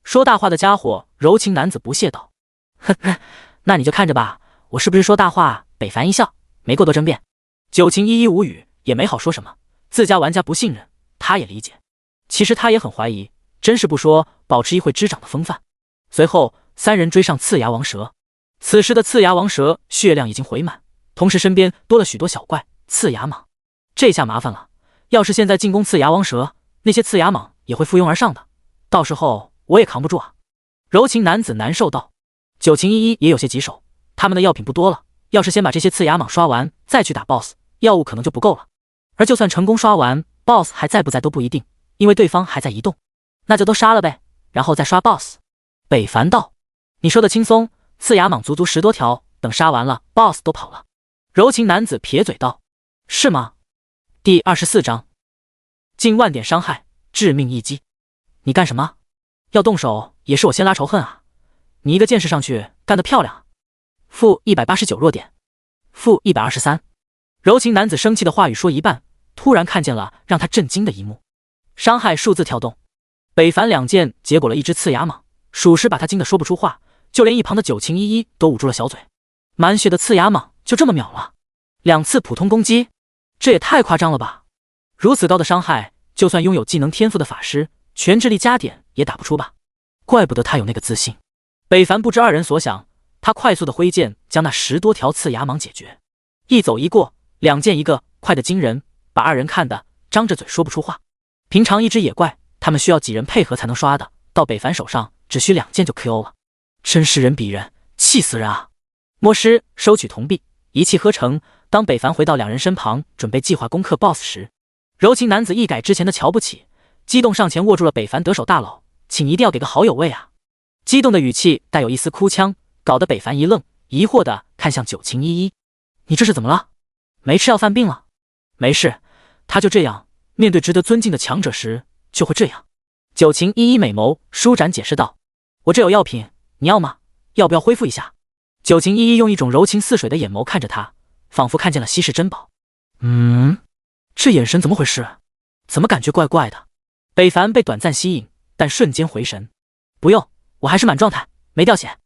说大话的家伙，柔情男子不屑道：呵呵，那你就看着吧，我是不是说大话？北凡一笑，没过多争辩。九情依依无语，也没好说什么。自家玩家不信任，他也理解。其实他也很怀疑，真是不说，保持一会之长的风范。随后，三人追上刺牙王蛇。此时的刺牙王蛇血量已经回满，同时身边多了许多小怪刺牙蟒。这下麻烦了，要是现在进攻刺牙王蛇，那些刺牙蟒也会蜂拥而上的，到时候我也扛不住啊。柔情男子难受道。九情依依也有些棘手，他们的药品不多了，要是先把这些刺牙蟒刷完再去打 BOSS， 药物可能就不够了。而就算成功刷完 BOSS 还在不在都不一定，因为对方还在移动。那就都杀了呗，然后再刷 BOSS。 北凡道。你说的轻松，刺牙蟒足足10多条，等杀完了 BOSS 都跑了。柔情男子撇嘴道。是吗？第24章近万点伤害，致命一击。你干什么？要动手也是我先拉仇恨啊，你一个剑士上去干得漂亮。负189弱点，负123。柔情男子生气的话语说一半，突然看见了让他震惊的一幕，伤害数字跳动。北凡两剑结果了一只刺牙蟒，属实把他惊得说不出话，就连一旁的九情依依都捂住了小嘴。满血的刺牙蟒就这么秒了，2次普通攻击，这也太夸张了吧！如此高的伤害，就算拥有技能天赋的法师，全智力加点也打不出吧？怪不得他有那个自信。北凡不知二人所想，他快速的挥剑将那10多条刺牙蟒解决，一走一过，2剑一个，快得惊人，把二人看得张着嘴说不出话。平常一只野怪，他们需要几人配合才能刷的，到北凡手上只需2剑就 KO 了，真是人比人，气死人啊！摸师收取铜币，一气呵成。当北凡回到2人身旁，准备计划攻克 BOSS 时，柔情男子一改之前的瞧不起，激动上前握住了北凡得手大佬，请一定要给个好友位啊！激动的语气带有一丝哭腔，搞得北凡一愣，疑惑地看向九晴依依：“你这是怎么了？没吃药犯病了？”“没事，他就这样，面对值得尊敬的强者时就会这样。”九晴依依美眸舒展解释道：“我这有药品，你要吗？要不要恢复一下？”九晴依依用一种柔情似水的眼眸看着他，仿佛看见了稀世珍宝。这眼神怎么回事？怎么感觉怪怪的？北凡被短暂吸引，但瞬间回神：“不用，我还是满状态，没掉血。”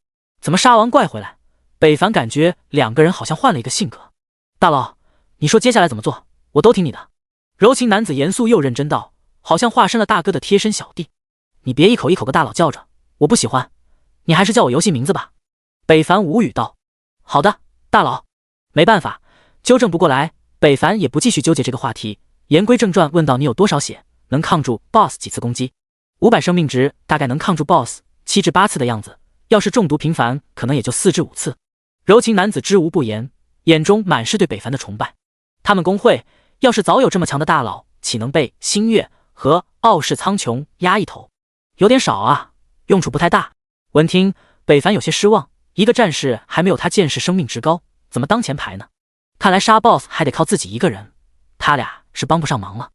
怎么杀完怪回来？北凡感觉2个人好像换了一个性格。“大佬，你说接下来怎么做，我都听你的。”柔情男子严肃又认真道，好像化身了大哥的贴身小弟。“你别一口一口个大佬叫着，我不喜欢，你还是叫我游戏名字吧。”北凡无语道。“好的，大佬。”没办法，纠正不过来，北凡也不继续纠结这个话题，言归正传问道：“你有多少血，能抗住 BOSS 几次攻击？”500生命值大概能抗住 BOSS 7至8次的样子，要是中毒频繁，可能也就4至5次。柔情男子知无不言，眼中满是对北凡的崇拜。他们公会要是早有这么强的大佬，岂能被星月和傲视苍穹压一头？有点少啊，用处不太大。闻听，北凡有些失望，一个战士还没有他剑士生命值高，怎么当前排呢？看来杀 BOSS 还得靠自己一个人，他俩是帮不上忙了。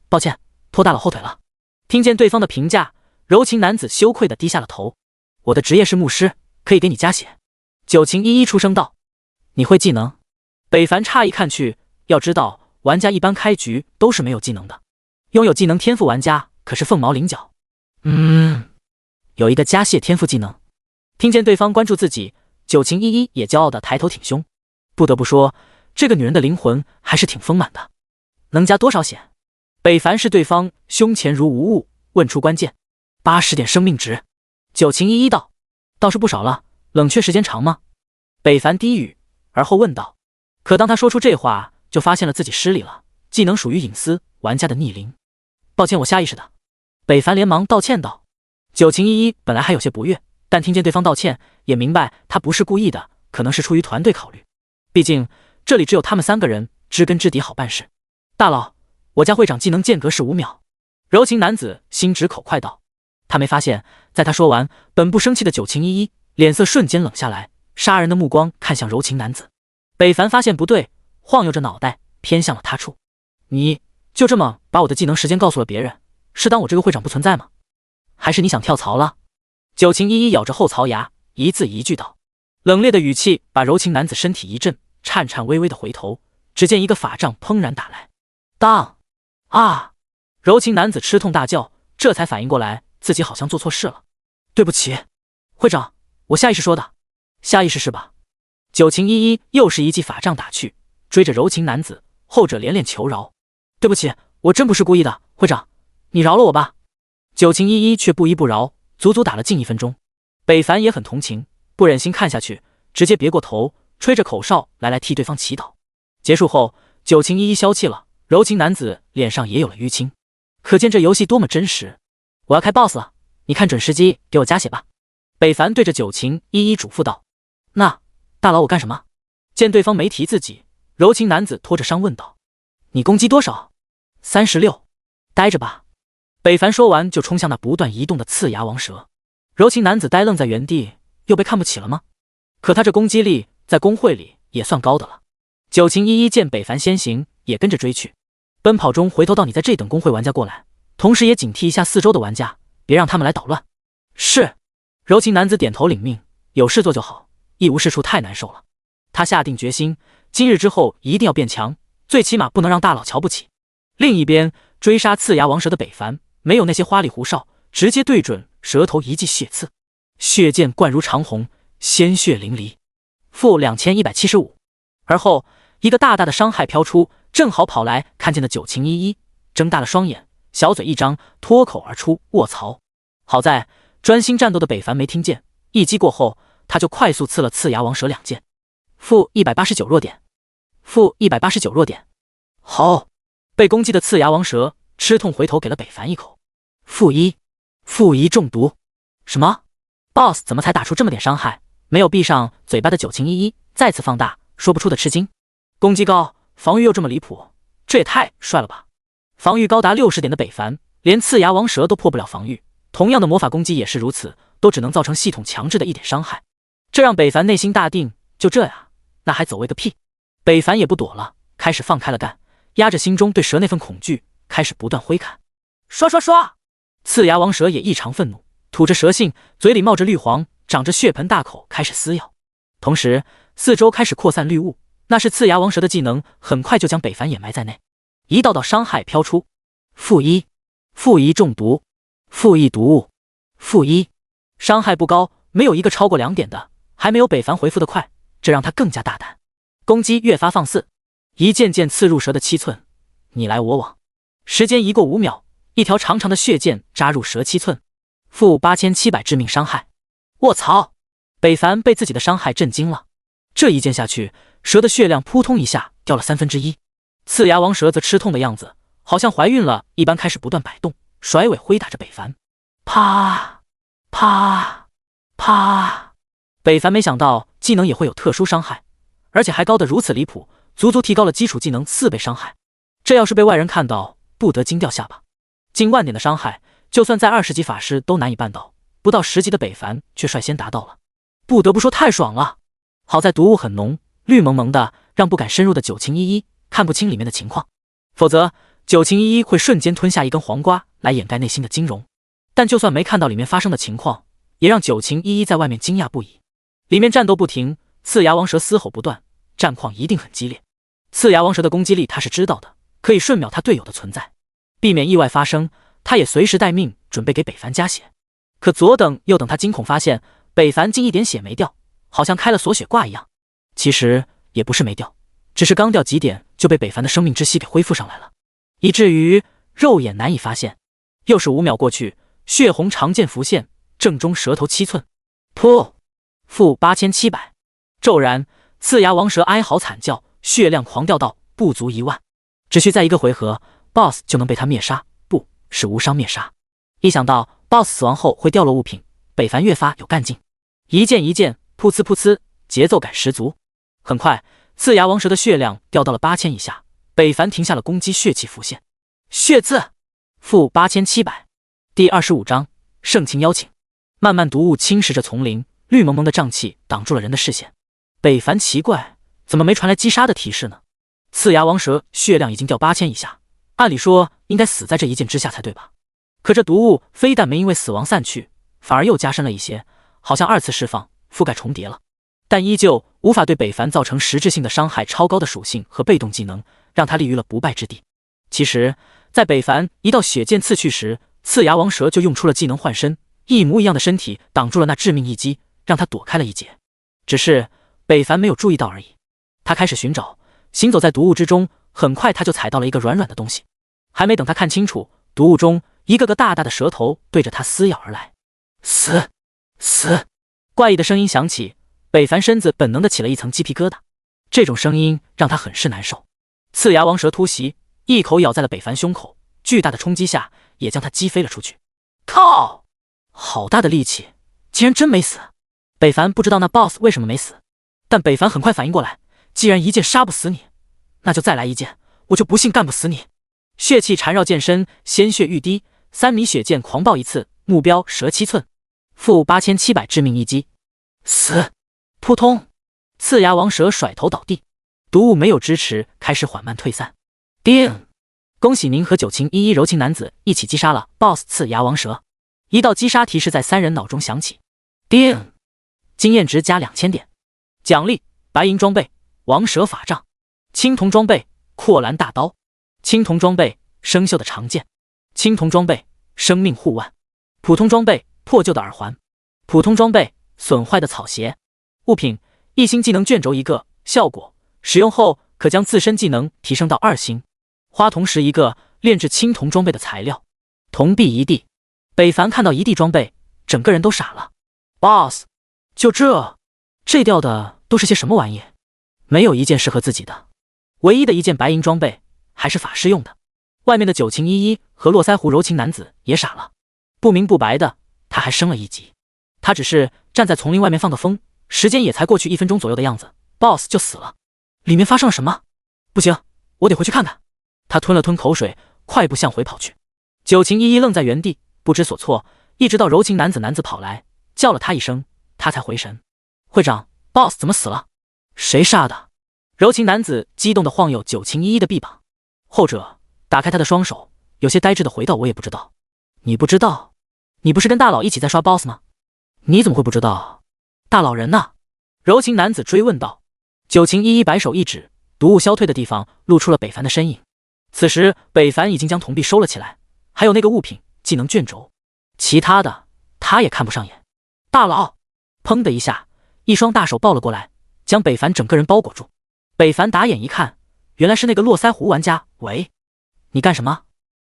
抱歉，拖大佬后腿了。听见对方的评价，柔情男子羞愧地低下了头。“我的职业是牧师，可以给你加血。”九晴依依出声道。“你会技能？”北凡诧异看去，要知道玩家一般开局都是没有技能的，拥有技能天赋玩家可是凤毛麟角。有一个加血天赋技能。听见对方关注自己，九晴依依也骄傲地抬头挺胸。不得不说，这个女人的灵魂还是挺丰满的。能加多少血？北凡视对方胸前如无物，问出关键。80点生命值。九晴依依道：“倒是不少了，冷却时间长吗？”北凡低语，而后问道。可当他说出这话，就发现了自己失礼了，技能属于隐私玩家的逆鳞。“抱歉，我下意识的。”北凡连忙道歉道。九晴依依本来还有些不悦，但听见对方道歉，也明白他不是故意的，可能是出于团队考虑。毕竟这里只有他们3个人，知根知底，好办事。“大佬，我家会长技能间隔是5秒。”柔情男子心直口快道。他没发现，在他说完，本不生气的九晴依依脸色瞬间冷下来，杀人的目光看向柔情男子。北凡发现不对，晃悠着脑袋偏向了他处。“你就这么把我的技能时间告诉了别人，是当我这个会长不存在吗？还是你想跳槽了？”九晴依依咬着后槽牙，一字一句道。冷冽的语气把柔情男子身体一震，颤颤巍巍的回头，只见一个法杖砰然打来。当！啊！柔情男子吃痛大叫，这才反应过来自己好像做错事了。“对不起，会长，我下意识说的。”“下意识是吧？”九晴依依又是一记法杖打去，追着柔情男子，后者连连求饶：“对不起，我真不是故意的，会长，你饶了我吧。”九晴依依却不依不饶，足足打了近1分钟。北凡也很同情，不忍心看下去，直接别过头，吹着口哨来替对方祈祷。结束后，九晴依依消气了，柔情男子脸上也有了淤青，可见这游戏多么真实。“我要开 BOSS 了，你看准时机给我加血吧。”北凡对着九晴依依嘱咐道。“那大佬我干什么？”见对方没提自己，柔情男子拖着伤问道：“你攻击多少？”“36。”“待着吧。”北凡说完就冲向那不断移动的刺牙王蛇。柔情男子呆愣在原地，又被看不起了吗？可他这攻击力在公会里也算高的了。九晴依依见北凡先行，也跟着追去，奔跑中回头到你在这等公会玩家过来，同时也警惕一下4周的玩家，别让他们来捣乱。“是。”柔情男子点头领命，有事做就好，一无是处太难受了。他下定决心，今日之后一定要变强，最起码不能让大佬瞧不起。另一边，追杀刺牙王蛇的北凡没有那些花里胡哨，直接对准蛇头一记血刺，血溅灌如长虹，鲜血淋漓。负2175。而后一个大大的伤害飘出，正好跑来看见的九晴依依睁大了双眼，小嘴一张，脱口而出：“卧槽！”好在专心战斗的北凡没听见，一击过后，他就快速刺了刺牙王蛇2剑。负189弱点，负189弱点。好！被攻击的刺牙王蛇吃痛回头给了北凡一口。负一中毒。什么 ？BOSS 怎么才打出这么点伤害？没有闭上嘴巴的九晴依依再次放大，说不出的吃惊。攻击高，防御又这么离谱，这也太帅了吧！防御高达60点的北凡，连刺牙王蛇都破不了防御，同样的魔法攻击也是如此，都只能造成系统强制的一点伤害。这让北凡内心大定，就这呀，那还走位个屁！北凡也不躲了，开始放开了干，压着心中对蛇那份恐惧，开始不断挥砍。刷刷刷！刺牙王蛇也异常愤怒，吐着蛇信，嘴里冒着绿黄，长着血盆大口，开始撕咬。同时，四周开始扩散绿雾，那是刺牙王蛇的技能，很快就将北凡掩埋在内。一道道伤害飘出，负一中毒，负一毒物，负一，伤害不高，没有一个超过2点的，还没有北凡回复的快，这让他更加大胆，攻击越发放肆，一剑剑刺入蛇的7寸，你来我往。时间一过5秒，一条长长的血剑扎入蛇7寸，负8700致命伤害。卧槽！北凡被自己的伤害震惊了，这一剑下去，蛇的血量扑通一下掉了1/3。刺牙王蛇则吃痛的样子，好像怀孕了一般，开始不断摆动，甩尾挥打着北凡。啪啪啪！北凡没想到技能也会有特殊伤害，而且还高得如此离谱，足足提高了基础技能4倍伤害。这要是被外人看到，不得惊掉下巴。近万点的伤害，就算在20级法师都难以办到，不到10级的北凡却率先达到了，不得不说太爽了。好在毒雾很浓，绿蒙蒙的，让不敢深入的九晴依依看不清里面的情况，否则九晴依依会瞬间吞下一根黄瓜来掩盖内心的惊容。但就算没看到里面发生的情况，也让九晴依依在外面惊讶不已。里面战斗不停，刺牙王蛇嘶吼不断，战况一定很激烈。刺牙王蛇的攻击力他是知道的，可以瞬秒他队友的存在，避免意外发生，他也随时待命，准备给北凡加血。可左等右等，他惊恐发现北凡竟一点血没掉，好像开了锁血挂一样。其实也不是没掉，只是刚掉几点就被北凡的生命之息给恢复上来了，以至于肉眼难以发现。又是5秒过去，血红长剑浮现，正中蛇头7寸。噗！负8700。骤然，刺牙王蛇哀嚎惨叫，血量狂掉到不足10000，只需在一个回合 ，BOSS 就能被他灭杀，不是无伤灭杀。一想到 BOSS 死亡后会掉落物品，北凡越发有干劲，一剑一剑，噗呲噗呲，节奏感十足。很快，刺牙王蛇的血量掉到了8000以下，北凡停下了攻击，血气浮现。血字，负8700。第25章，盛情邀请。漫漫毒雾侵蚀着丛林，绿蒙蒙的瘴气挡住了人的视线。北凡奇怪，怎么没传来击杀的提示呢？刺牙王蛇血量已经掉8000以下，按理说应该死在这一剑之下才对吧？可这毒雾非但没因为死亡散去，反而又加深了一些，好像2次释放，覆盖重叠了。但依旧无法对北凡造成实质性的伤害，超高的属性和被动技能让他立于了不败之地。其实，在北凡一道血剑刺去时，刺牙王蛇就用出了技能换身，一模一样的身体挡住了那致命一击，让他躲开了一劫。只是北凡没有注意到而已。他开始寻找，行走在毒雾之中，很快他就踩到了一个软软的东西。还没等他看清楚，毒雾中一个个大大的蛇头对着他撕咬而来。死！死！怪异的声音响起，北凡身子本能的起了一层鸡皮疙瘩，这种声音让他很是难受。刺牙王蛇突袭，一口咬在了北凡胸口，巨大的冲击下也将他击飞了出去。靠！好大的力气，竟然真没死。北凡不知道那 BOSS 为什么没死，但北凡很快反应过来，既然一剑杀不死你，那就再来一剑，我就不信干不死你。血气缠绕剑身，鲜血欲滴，3米血剑狂暴一次，目标蛇7寸，负8700致命一击。死！扑通！刺牙王蛇甩头倒地，毒雾没有支持，开始缓慢退散。叮！恭喜您和九晴依依柔情男子一起击杀了 BOSS 刺牙王蛇。一道击杀提示在3人脑中响起。叮！经验值加2000点。奖励：白银装备王蛇法杖，青铜装备阔兰大刀，青铜装备生锈的长剑，青铜装备生命护腕，普通装备破旧的耳环，普通装备损坏的草鞋。物品：1星技能卷轴1个，效果使用后可将自身技能提升到2星。花铜石1个，炼制青铜装备的材料。铜币1地。北凡看到1地装备，整个人都傻了。BOSS， 就这掉的都是些什么玩意？没有一件适合自己的，唯一的一件白银装备还是法师用的。外面的九情依依和络腮胡柔情男子也傻了，不明不白的，他还升了一级。他只是站在丛林外面放个风，时间也才过去1分钟左右的样子 ，BOSS 就死了。里面发生了什么？不行，我得回去看看。他吞了吞口水，快步向回跑去。九情依依愣在原地，不知所措，一直到柔情男子跑来，叫了他一声，他才回神。会长 ，BOSS 怎么死了？谁杀的？柔情男子激动地晃悠九情依依的臂膀，后者打开他的双手，有些呆滞地回道：“我也不知道。”你不知道？你不是跟大佬一起在刷 BOSS 吗？你怎么会不知道？大佬人呢？柔情男子追问道。九情依依摆手一指，毒雾消退的地方露出了北凡的身影。此时北凡已经将铜币收了起来，还有那个物品技能卷轴，其他的他也看不上眼。大佬！砰的一下，一双大手抱了过来，将北凡整个人包裹住。北凡打眼一看，原来是那个络腮胡玩家。喂，你干什么？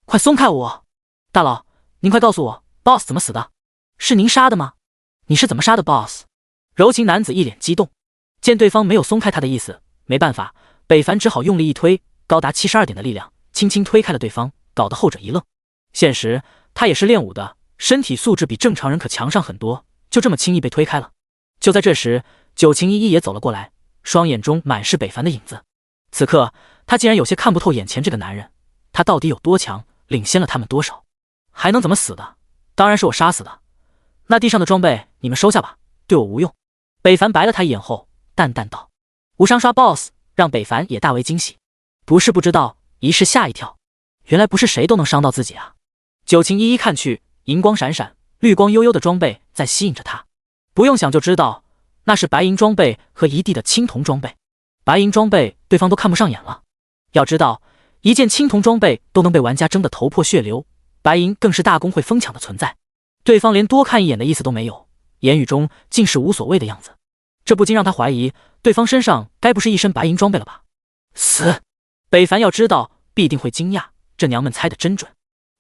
快松开我！大佬，您快告诉我 ，BOSS 怎么死的？是您杀的吗？你是怎么杀的 ，BOSS？ 柔情男子一脸激动，见对方没有松开他的意思，没办法，北凡只好用力一推，高达72点的力量，轻轻推开了对方，搞得后者一愣。现实他也是练武的，身体素质比正常人可强上很多，就这么轻易被推开了。就在这时，九情依依也走了过来，双眼中满是北凡的影子。此刻他竟然有些看不透眼前这个男人，他到底有多强，领先了他们多少？还能怎么死的？当然是我杀死的。那地上的装备你们收下吧，对我无用。北凡白了他一眼后，淡淡道：“无伤刷 BOSS， 让北凡也大为惊喜。不是不知道，一试吓一跳，原来不是谁都能伤到自己啊！”九情依依看去，银光闪闪，绿光悠悠的装备在吸引着他。不用想就知道，那是白银装备和一地的青铜装备。白银装备对方都看不上眼了，要知道，一件青铜装备都能被玩家争得头破血流，白银更是大公会疯抢的存在。对方连多看一眼的意思都没有，言语中尽是无所谓的样子，这不禁让他怀疑，对方身上该不是一身白银装备了吧？死！北凡要知道必定会惊讶，这娘们猜得真准。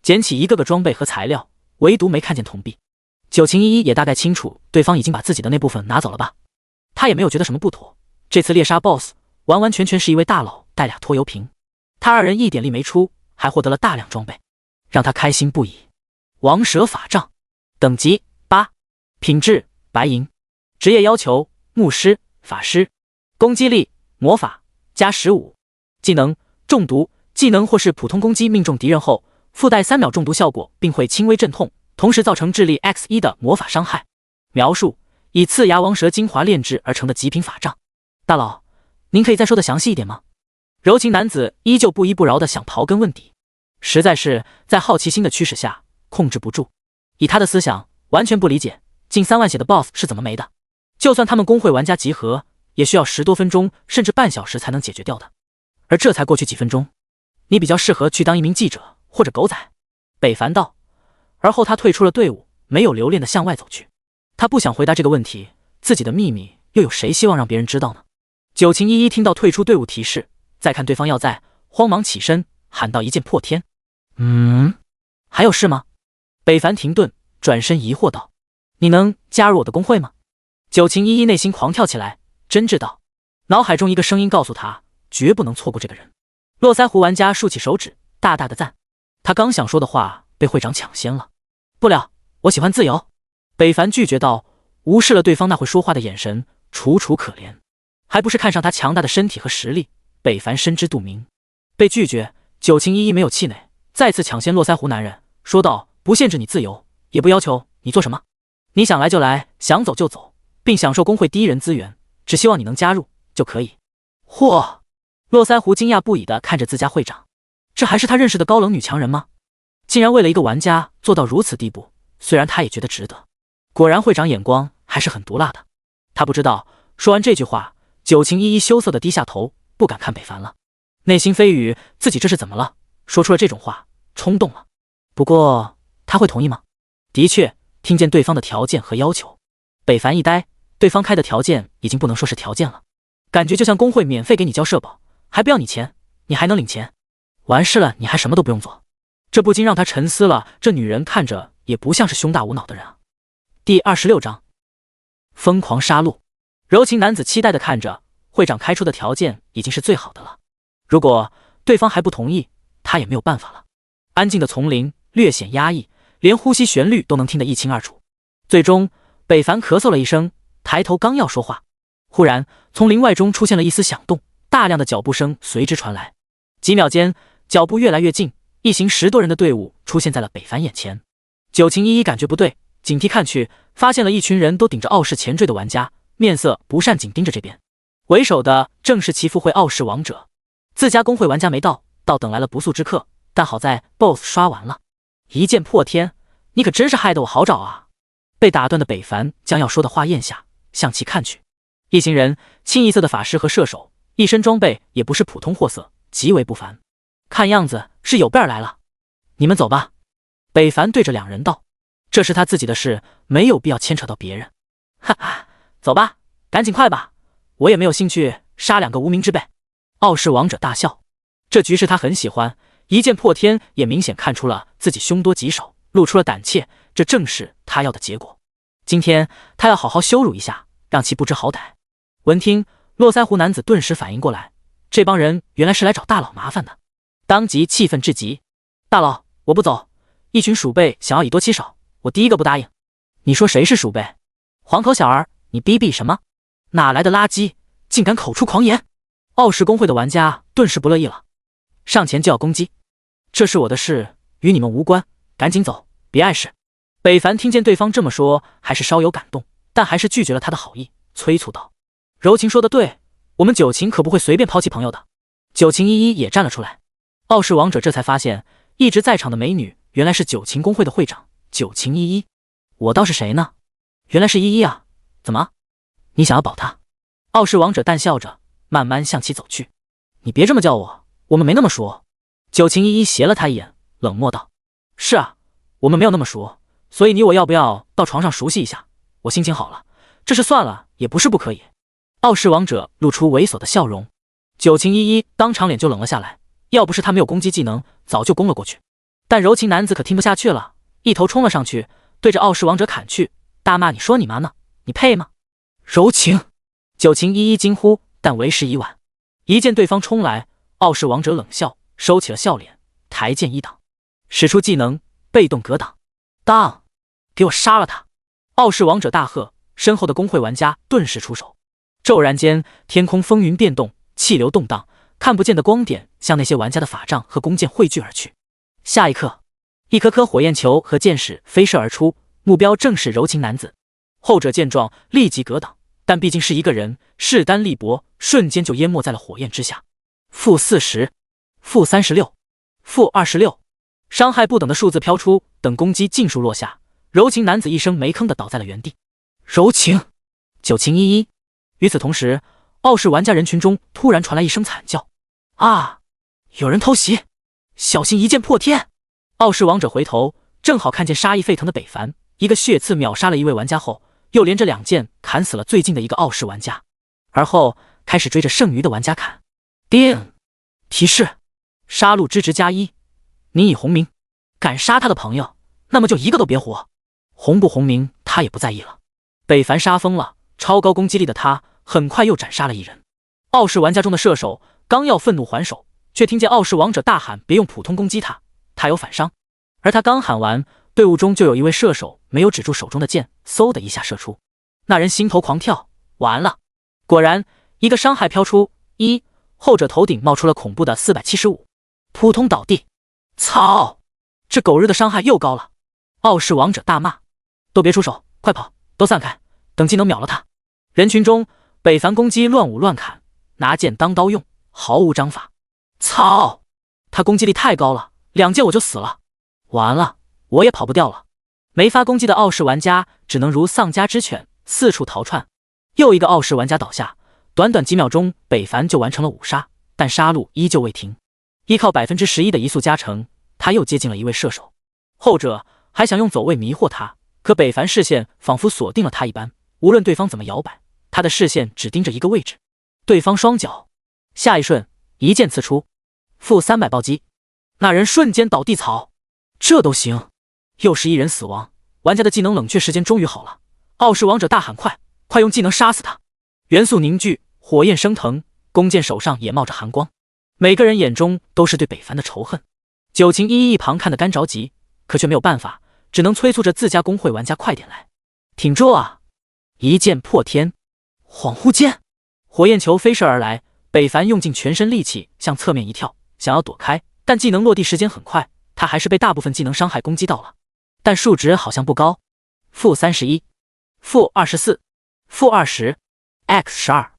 捡起一个个装备和材料，唯独没看见铜币。九情依依也大概清楚，对方已经把自己的那部分拿走了吧？他也没有觉得什么不妥。这次猎杀 BOSS 完完全全是一位大佬带俩拖油瓶，他二人一点力没出，还获得了大量装备，让他开心不已。王蛇法杖，等级8，品质白银，职业要求牧师、法师，攻击力魔法加15，技能中毒，技能或是普通攻击命中敌人后，附带3秒中毒效果，并会轻微阵痛，同时造成智力 X1 的魔法伤害。描述：以刺牙王蛇精华炼制而成的极品法杖。大佬，您可以再说的详细一点吗？柔情男子依旧不依不饶的想刨根问底，实在是在好奇心的驱使下控制不住。以他的思想，完全不理解近3万血的 BOSS 是怎么没的。就算他们公会玩家集合，也需要10多分钟甚至半小时才能解决掉的。而这才过去几分钟，你比较适合去当一名记者或者狗仔。北凡道。而后他退出了队伍，没有留恋的向外走去。他不想回答这个问题，自己的秘密又有谁希望让别人知道呢？九情依依听到退出队伍提示，再看对方要在，慌忙起身喊道：“一剑破天！”还有事吗？北凡停顿，转身疑惑道：“你能加入我的工会吗？”九情依依内心狂跳起来，真挚道，脑海中一个声音告诉他，绝不能错过这个人。络腮胡玩家竖起手指，大大的赞。他刚想说的话被会长抢先了。不了，我喜欢自由。北凡拒绝道，无视了对方那会说话的眼神，楚楚可怜。还不是看上他强大的身体和实力，北凡心知肚明。被拒绝，九情依依没有气馁，再次抢先络腮胡男人，说道：“不限制你自由，也不要求你做什么，你想来就来，想走就走，并享受工会第一人资源，只希望你能加入就可以。”嚯！络腮胡惊讶不已地看着自家会长，这还是他认识的高冷女强人吗？竟然为了一个玩家做到如此地步，虽然他也觉得值得。果然会长眼光还是很毒辣的。他不知道，说完这句话，九情依依羞涩地低下头，不敢看北凡了，内心非语自己这是怎么了，说出了这种话，冲动了。不过他会同意吗？的确，听见对方的条件和要求，北凡一呆，对方开的条件已经不能说是条件了，感觉就像工会免费给你交社保，还不要你钱，你还能领钱，完事了你还什么都不用做。这不禁让他沉思了，这女人看着也不像是胸大无脑的人啊。第26章，疯狂杀戮。柔情男子期待地看着，会长开出的条件已经是最好的了。如果对方还不同意，他也没有办法了。安静的丛林略显压抑，连呼吸旋律都能听得一清二楚。最终，北凡咳嗽了一声，抬头刚要说话，忽然从林外中出现了一丝响动，大量的脚步声随之传来。几秒间，脚步越来越近，一行10多人的队伍出现在了北凡眼前。九晴一一感觉不对，警惕看去，发现了一群人都顶着傲视前缀的玩家，面色不善，紧盯着这边。为首的正是其父会傲视王者，自家公会玩家没到，倒等来了不速之客。但好在 BOSS 刷完了，一剑破天，你可真是害得我好找啊！被打断的北凡将要说的话咽下，向其看去。一行人，清一色的法师和射手，一身装备也不是普通货色，极为不凡。看样子是有备而来了，你们走吧。北凡对着两人道：“这是他自己的事，没有必要牵扯到别人。”哈哈，走吧，赶紧快吧，我也没有兴趣杀2个无名之辈。傲视王者大笑，这局势他很喜欢。一剑破天也明显看出了自己凶多吉少，露出了胆怯，这正是他要的结果。今天他要好好羞辱一下，让其不知好歹。闻听，络腮胡男子顿时反应过来，这帮人原来是来找大佬麻烦的，当即气愤至极。大佬，我不走，一群鼠辈想要以多欺少，我第一个不答应。你说谁是鼠辈？黄口小儿，你逼逼什么？哪来的垃圾，竟敢口出狂言！傲视公会的玩家顿时不乐意了，上前就要攻击。这是我的事，与你们无关，赶紧走，别碍事。北凡听见对方这么说，还是稍有感动，但还是拒绝了他的好意，催促道：“柔情说的对，我们九晴可不会随便抛弃朋友的。”九晴一一也站了出来。傲视王者这才发现，一直在场的美女原来是九晴公会的会长九晴一一。我倒是谁呢？原来是一一啊！怎么，你想要保他？傲视王者淡笑着，慢慢向其走去。你别这么叫我，我们没那么熟。九晴一一斜了他一眼，冷漠道：“是啊，我们没有那么熟，所以你我要不要到床上熟悉一下？我心情好了，这事算了也不是不可以。”傲视王者露出猥琐的笑容，九晴一一当场脸就冷了下来，要不是他没有攻击技能，早就攻了过去。但柔情男子可听不下去了，一头冲了上去，对着傲视王者砍去，大骂：“你说你妈呢？你配吗？”柔情！九晴一一惊呼，但为时已晚。一见对方冲来，傲视王者冷笑，收起了笑脸，抬剑一挡，使出技能被动格挡，当！给我杀了他！傲视王者大喝，身后的公会玩家顿时出手。骤然间，天空风云变动，气流动荡，看不见的光点向那些玩家的法杖和弓箭汇聚而去。下一刻，一颗颗火焰球和箭矢飞射而出，目标正是柔情男子。后者见状立即格挡，但毕竟是一个人，势单力薄，瞬间就淹没在了火焰之下。-40、-36、-26，伤害不等的数字飘出，等攻击尽数落下，柔情男子一声没吭的倒在了原地。柔情，九晴一一。与此同时，傲视玩家人群中突然传来一声惨叫：“啊！有人偷袭！小心一剑破天！”傲视王者回头，正好看见杀意沸腾的北凡，一个血刺秒杀了一位玩家后，又连着2剑砍死了最近的一个傲视玩家，而后开始追着剩余的玩家砍。叮！提示：杀戮之值+1，你已红名，敢杀他的朋友，那么就一个都别活。红不红名他也不在意了。北凡杀疯了，超高攻击力的他很快又斩杀了一人。傲视玩家中的射手刚要愤怒还手，却听见傲视王者大喊别用普通攻击他，他有反伤。而他刚喊完，队伍中就有一位射手没有止住手中的剑，嗖的一下射出。那人心头狂跳，完了！果然一个伤害飘出，后者头顶冒出了恐怖的475，扑通倒地。操！这狗日的伤害又高了！傲视王者大骂：都别出手，快跑，都散开，等技能秒了他！人群中，北凡攻击乱舞乱砍，拿剑当刀用，毫无章法。操！他攻击力太高了，2剑我就死了。完了，我也跑不掉了。没发攻击的傲视玩家只能如丧家之犬四处逃窜。又一个傲视玩家倒下，短短几秒钟，北凡就完成了5杀，但杀戮依旧未停。依靠11%的移速加成，他又接近了一位射手。后者还想用走位迷惑他，可北凡视线仿佛锁定了他一般，无论对方怎么摇摆，他的视线只盯着一个位置。对方双脚，下一瞬一剑刺出，-300暴击，那人瞬间倒地草。这都行，又是一人死亡。玩家的技能冷却时间终于好了，傲视王者大喊快用技能杀死他！元素凝聚，火焰升腾，弓箭手上也冒着寒光，每个人眼中都是对北凡的仇恨。九晴依依一旁看得干着急，可却没有办法，只能催促着自家公会玩家快点来，挺住啊！一剑破天。恍惚间，火焰球飞射而来，北凡用尽全身力气向侧面一跳，想要躲开，但技能落地时间很快，他还是被大部分技能伤害攻击到了，但数值好像不高，负31、负24、负20、X12，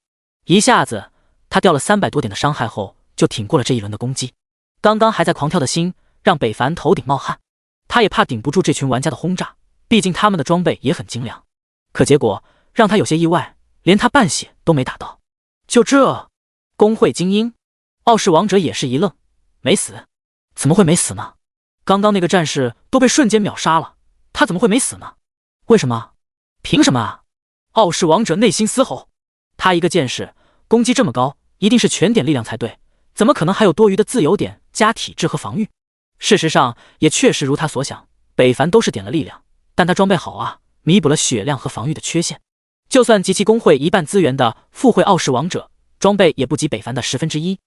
一下子他掉了300多点的伤害后，就挺过了这一轮的攻击。刚刚还在狂跳的心让北凡头顶冒汗，他也怕顶不住这群玩家的轰炸，毕竟他们的装备也很精良。可结果让他有些意外，连他半血都没打到。就这，公会精英傲视王者也是一愣，没死？怎么会没死呢？刚刚那个战士都被瞬间秒杀了，他怎么会没死呢？为什么？凭什么啊？傲视王者内心嘶吼，他一个剑士，攻击这么高，一定是全点力量才对，怎么可能还有多余的自由点加体质和防御？事实上也确实如他所想，北凡都是点了力量，但他装备好啊，弥补了血量和防御的缺陷。就算集齐公会一半资源的附会傲视王者，装备也不及北凡的1/10，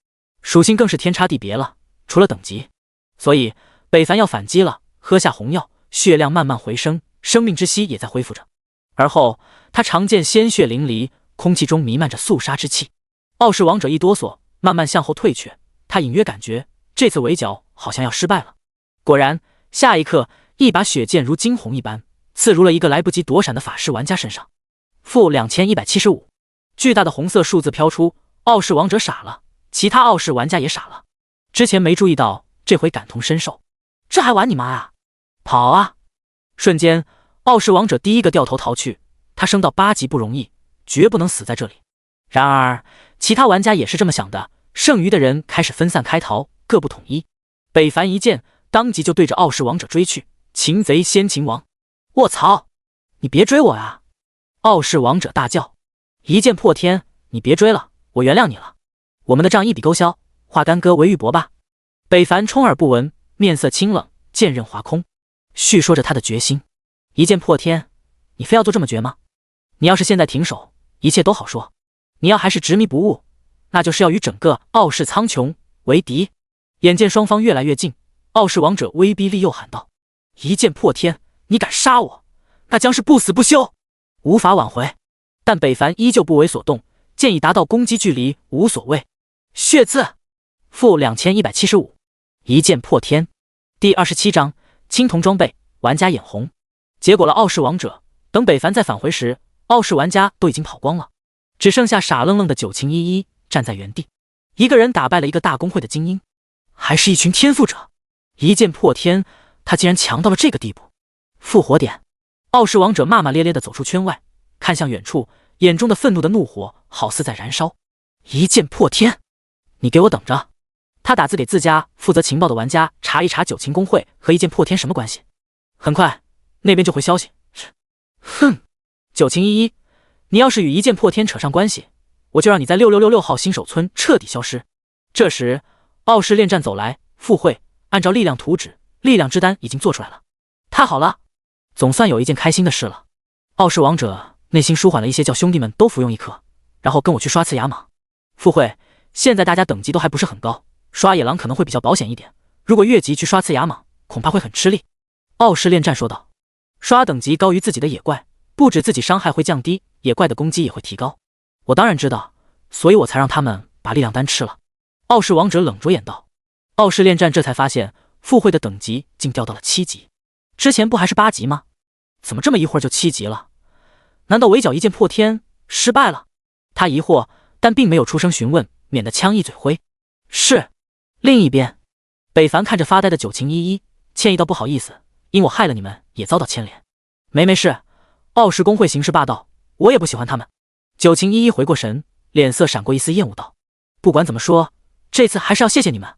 属性更是天差地别了，除了等级。所以北凡要反击了，喝下红药，血量慢慢回升，生命之息也在恢复着。而后他常见鲜血淋漓，空气中弥漫着肃杀之气。傲视王者一哆嗦，慢慢向后退却，他隐约感觉这次围剿好像要失败了。果然，下一刻一把血剑如惊鸿一般刺入了一个来不及躲闪的法师玩家身上。负2175，巨大的红色数字飘出，傲视王者傻了，其他傲视玩家也傻了。之前没注意到，这回感同身受，这还玩你妈啊！跑啊！瞬间，傲视王者第一个掉头逃去，他升到8级不容易，绝不能死在这里。然而，其他玩家也是这么想的，剩余的人开始分散开逃，各不统一。北凡一剑当即就对着傲视王者追去，擒贼先擒王！卧槽，你别追我呀！傲视王者大叫，一剑破天，你别追了，我原谅你了，我们的账一笔勾销，化干戈为玉帛吧。北凡充耳不闻，面色清冷，剑刃划空，叙说着他的决心。一剑破天，你非要做这么绝吗？你要是现在停手，一切都好说，你要还是执迷不悟，那就是要与整个傲视苍穹为敌。眼见双方越来越近，傲视王者威逼利诱喊道，一剑破天，你敢杀我，那将是不死不休，无法挽回。但北凡依旧不为所动，剑已达到攻击距离，无所谓。血字，负2175，一剑破天。第27章，青铜装备，玩家眼红。结果了傲视王者，等北凡再返回时，傲视玩家都已经跑光了，只剩下傻愣愣的九晴依依站在原地。一个人打败了一个大公会的精英，还是一群天赋者，一剑破天，他竟然强到了这个地步。复活点，傲视王者骂骂咧咧地走出圈外，看向远处，眼中的愤怒的怒火好似在燃烧。一剑破天，你给我等着！他打字给自家负责情报的玩家查一查九晴公会和一剑破天什么关系。很快那边就回消息。哼，九晴依依，你要是与一剑破天扯上关系，我就让你在6666号新手村彻底消失。这时傲视恋战走来，附会，按照力量图纸，力量之丹已经做出来了。太好了，总算有一件开心的事了。傲视王者内心舒缓了一些，叫兄弟们都服用一颗，然后跟我去刷次牙蟒。附会，现在大家等级都还不是很高，刷野狼可能会比较保险一点，如果越级去刷次牙蟒，恐怕会很吃力。傲视恋战说道，刷等级高于自己的野怪，不止自己伤害会降低，野怪的攻击也会提高。我当然知道，所以我才让他们把力量丹吃了。傲视王者冷着眼道。傲视恋战这才发现附会的等级竟掉到了7级，之前不还是8级吗？怎么这么一会儿就7级了？难道围剿一剑破天失败了？他疑惑，但并没有出声询问，免得枪一嘴灰。是。另一边，北凡看着发呆的九晴依依，歉意道，不好意思，因我害了你们，也遭到牵连。没事，傲视公会行事霸道，我也不喜欢他们。九晴依依回过神，脸色闪过一丝厌恶道，不管怎么说，这次还是要谢谢你们，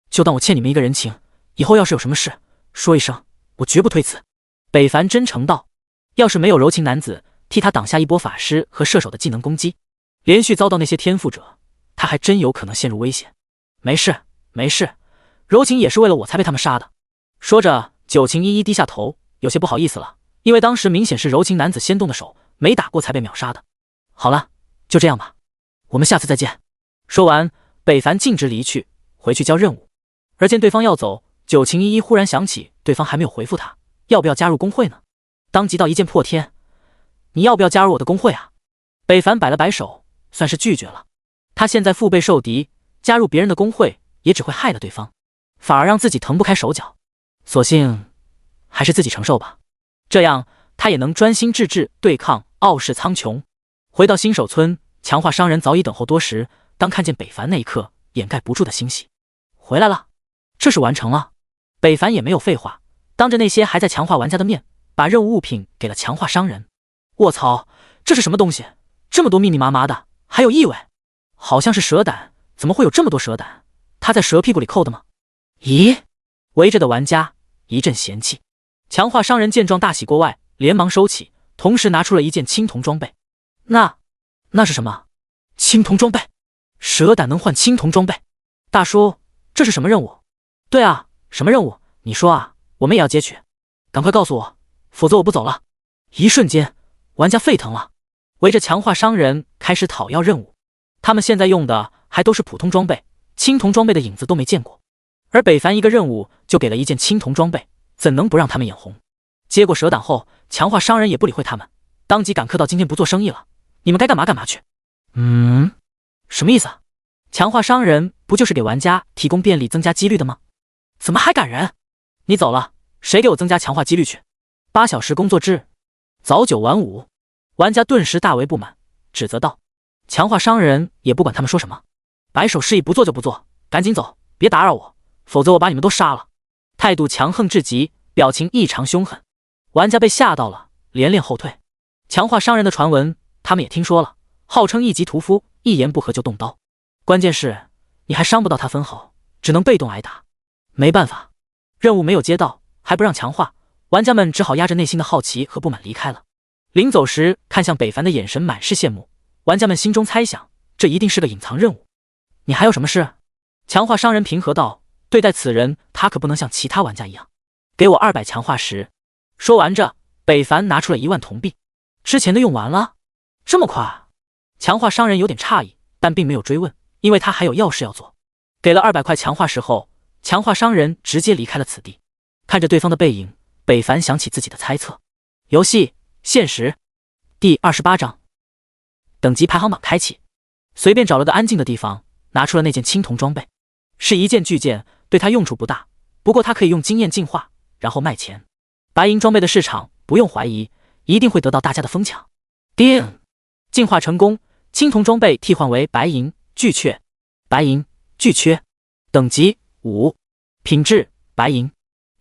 就当我欠你们一个人情，以后要是有什么事说一声，我绝不推辞。北凡真诚道，要是没有柔情男子替他挡下一波法师和射手的技能攻击，连续遭到那些天赋者，他还真有可能陷入危险。没事没事，柔情也是为了我才被他们杀的。说着，九晴依依低下头，有些不好意思了，因为当时明显是柔情男子先动的手，没打过才被秒杀的。好了，就这样吧，我们下次再见。说完，北凡径直离去，回去交任务。而见对方要走，九晴依依忽然想起对方还没有回复他，要不要加入工会呢？当即道一剑破天：“你要不要加入我的工会啊？”北凡摆了摆手，算是拒绝了。他现在腹背受敌，加入别人的工会也只会害了对方，反而让自己腾不开手脚。索性还是自己承受吧，这样他也能专心致志对抗傲视苍穹。回到新手村，强化商人早已等候多时，当看见北凡那一刻，掩盖不住的欣喜。回来了，这是完成了。北凡也没有废话，当着那些还在强化玩家的面，把任务物品给了强化商人。卧槽，这是什么东西？这么多密密麻麻的，还有异味，好像是蛇胆，怎么会有这么多蛇胆？他在蛇屁股里扣的吗？咦，围着的玩家一阵嫌弃。强化商人见状大喜过外，连忙收起，同时拿出了一件青铜装备。那是什么？青铜装备？蛇胆能换青铜装备？大叔，这是什么任务？对啊，什么任务？你说啊，我们也要接取，赶快告诉我，否则我不走了。一瞬间，玩家沸腾了，围着强化商人开始讨要任务。他们现在用的还都是普通装备，青铜装备的影子都没见过。而北凡一个任务就给了一件青铜装备，怎能不让他们眼红？接过蛇胆后，强化商人也不理会他们，当即赶客到今天不做生意了，你们该干嘛干嘛去。什么意思啊？强化商人不就是给玩家提供便利增加几率的吗？怎么还赶人？你走了，谁给我增加强化几率去？8小时工作制，早9晚5。玩家顿时大为不满，指责道。强化商人也不管他们说什么，摆手示意不做就不做，赶紧走，别打扰我，否则我把你们都杀了。态度强横至极，表情异常凶狠。玩家被吓到了，连连后退。强化商人的传闻他们也听说了，号称一级屠夫，一言不合就动刀。关键是你还伤不到他分毫，只能被动挨打。没办法，任务没有接到，还不让强化，玩家们只好压着内心的好奇和不满离开了。临走时看向北凡的眼神满是羡慕，玩家们心中猜想，这一定是个隐藏任务。你还有什么事？强化商人平和道，对待此人他可不能像其他玩家一样。给我200强化石。说完着，北凡拿出了1万铜币。之前的用完了？这么快？强化商人有点诧异，但并没有追问，因为他还有要事要做。给了200块强化石后，强化商人直接离开了此地。看着对方的背影，北凡想起自己的猜测。游戏现实第28章，等级排行榜开启。随便找了个安静的地方，拿出了那件青铜装备，是一件巨剑，对他用处不大，不过他可以用经验进化，然后卖钱。白银装备的市场不用怀疑，一定会得到大家的疯抢。叮，进化成功，青铜装备替换为白银巨阙。白银巨阙，等级5，品质白银，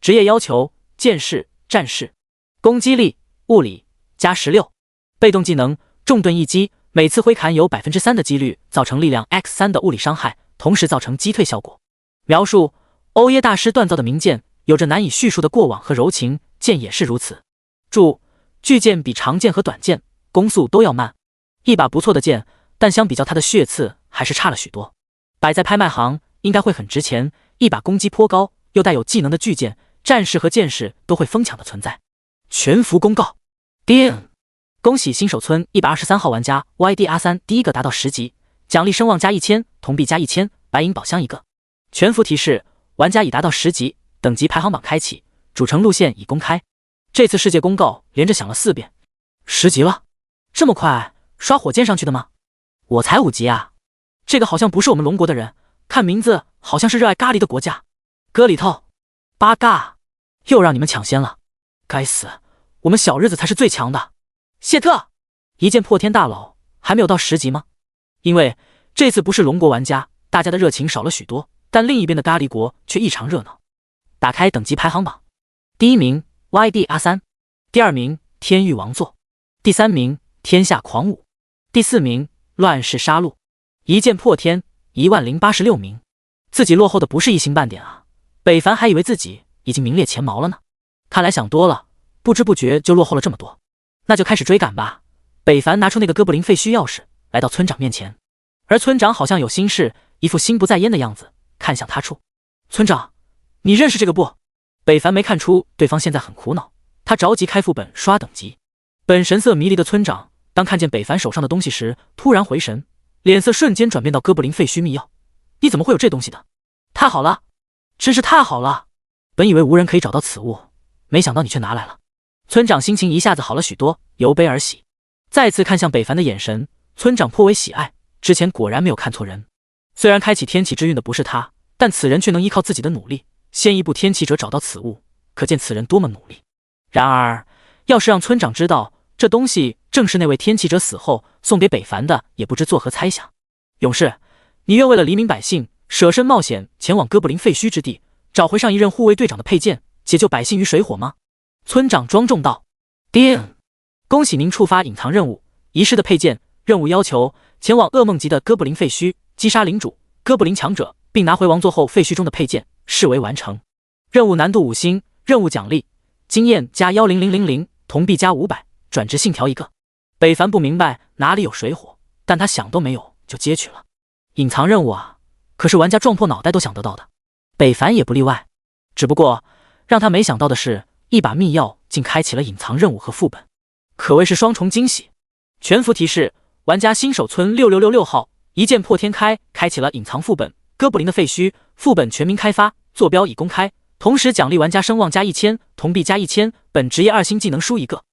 职业要求剑士、战士，攻击力物理加16，被动技能重盾一击，每次挥砍有 3% 的几率造成力量 X3 的物理伤害，同时造成击退效果。描述：欧耶大师锻造的名剑，有着难以叙述的过往和柔情，剑也是如此。注：巨剑比长剑和短剑攻速都要慢，一把不错的剑，但相比较它的血刺还是差了许多。摆在拍卖行应该会很值钱，一把攻击颇高又带有技能的巨剑，战士和剑士都会疯抢的存在。全服公告。叮！恭喜新手村123号玩家 YD-R3 第一个达到10级，奖励声望加1000，铜币加1000，白银宝箱1个。全服提示：玩家已达到10级，等级排行榜开启，主城路线已公开。这次世界公告连着响了4遍。10级了？这么快？刷火箭上去的吗？我才5级啊！这个好像不是我们龙国的人，看名字好像是热爱咖喱的国家。哥里头，八嘎！又让你们抢先了，该死！我们小日子才是最强的。谢特，一剑破天大佬还没有到10级吗？因为这次不是龙国玩家，大家的热情少了许多，但另一边的咖喱国却异常热闹。打开等级排行榜，第1名 YD-R3， 第2名天域王座，第3名天下狂舞，第4名乱世杀戮。一剑破天10086名，自己落后的不是一星半点啊！北凡还以为自己已经名列前茅了呢，看来想多了，不知不觉就落后了这么多。那就开始追赶吧。北凡拿出那个哥布林废墟钥匙，来到村长面前，而村长好像有心事，一副心不在焉的样子，看向他处。村长，你认识这个不？北凡没看出对方现在很苦恼，他着急开副本刷等级。本神色迷离的村长，当看见北凡手上的东西时，突然回神，脸色瞬间转变到哥布林废墟密钥。你怎么会有这东西的？太好了，真是太好了！本以为无人可以找到此物，没想到你却拿来了。村长心情一下子好了许多，由悲而喜。再次看向北凡的眼神，村长颇为喜爱。之前果然没有看错人，虽然开启天启之运的不是他，但此人却能依靠自己的努力，先一步天启者找到此物，可见此人多么努力。然而，要是让村长知道这东西正是那位天启者死后送给北凡的，也不知作何猜想。勇士，你愿为了黎民百姓，舍身冒险前往哥布林废墟之地，找回上一任护卫队长的佩剑，解救百姓于水火吗？村长庄重道。叮！恭喜您触发隐藏任务，遗失的佩剑。任务要求：前往噩梦级的哥布林废墟，击杀领主、哥布林强者，并拿回王座后废墟中的佩剑，视为完成。任务难度5星，任务奖励：经验加10000，铜币加500，转职信条1个。北凡不明白哪里有水火，但他想都没有就接取了。隐藏任务啊，可是玩家撞破脑袋都想得到的，北凡也不例外。只不过让他没想到的是，一把密钥竟开启了隐藏任务和副本，可谓是双重惊喜。全服提示：玩家新手村6666号一键破天开启了隐藏副本哥布林的废墟，副本全民开发，坐标已公开，同时奖励玩家声望加1000，铜币加1000，本职业2星技能书1个。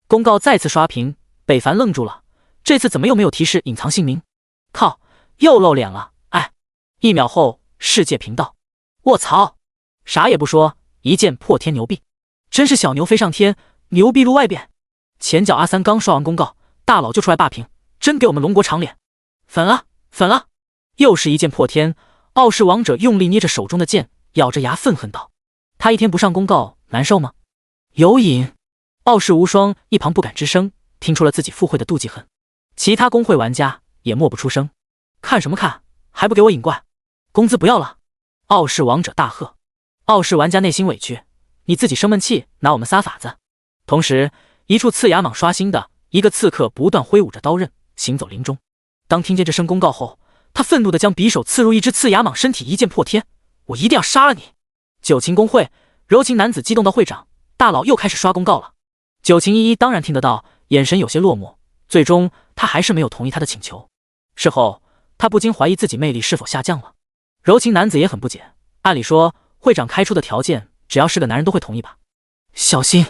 公告再次刷屏，北凡愣住了，这次怎么又没有提示隐藏姓名？靠，又露脸了！哎，1秒后世界频道，卧槽，啥也不说，一键破天牛逼，真是小牛飞上天，牛逼露外边。前脚阿三刚刷完公告，大佬就出来霸屏，真给我们龙国长脸。粉了，又是一剑破天。傲视王者用力捏着手中的剑，咬着牙愤恨道：他一天不上公告难受吗？有瘾。傲视无双一旁不敢吱声，听出了自己附会的妒忌恨。其他公会玩家也默不出声。看什么看，还不给我引怪，工资不要了！傲视王者大喝。傲视玩家内心委屈，你自己生闷气拿我们撒法子。同时一处刺牙蟒刷新的一个刺客不断挥舞着刀刃，行走林中。当听见这声公告后，他愤怒地将匕首刺入一只刺牙蟒身体，一剑破天。我一定要杀了你！九情公会柔情男子激动到会长，大佬又开始刷公告了。九情一当然听得到，眼神有些落寞，最终他还是没有同意他的请求。事后他不禁怀疑自己魅力是否下降了。柔情男子也很不解，按理说会长开出的条件只要是个男人都会同意吧。小心！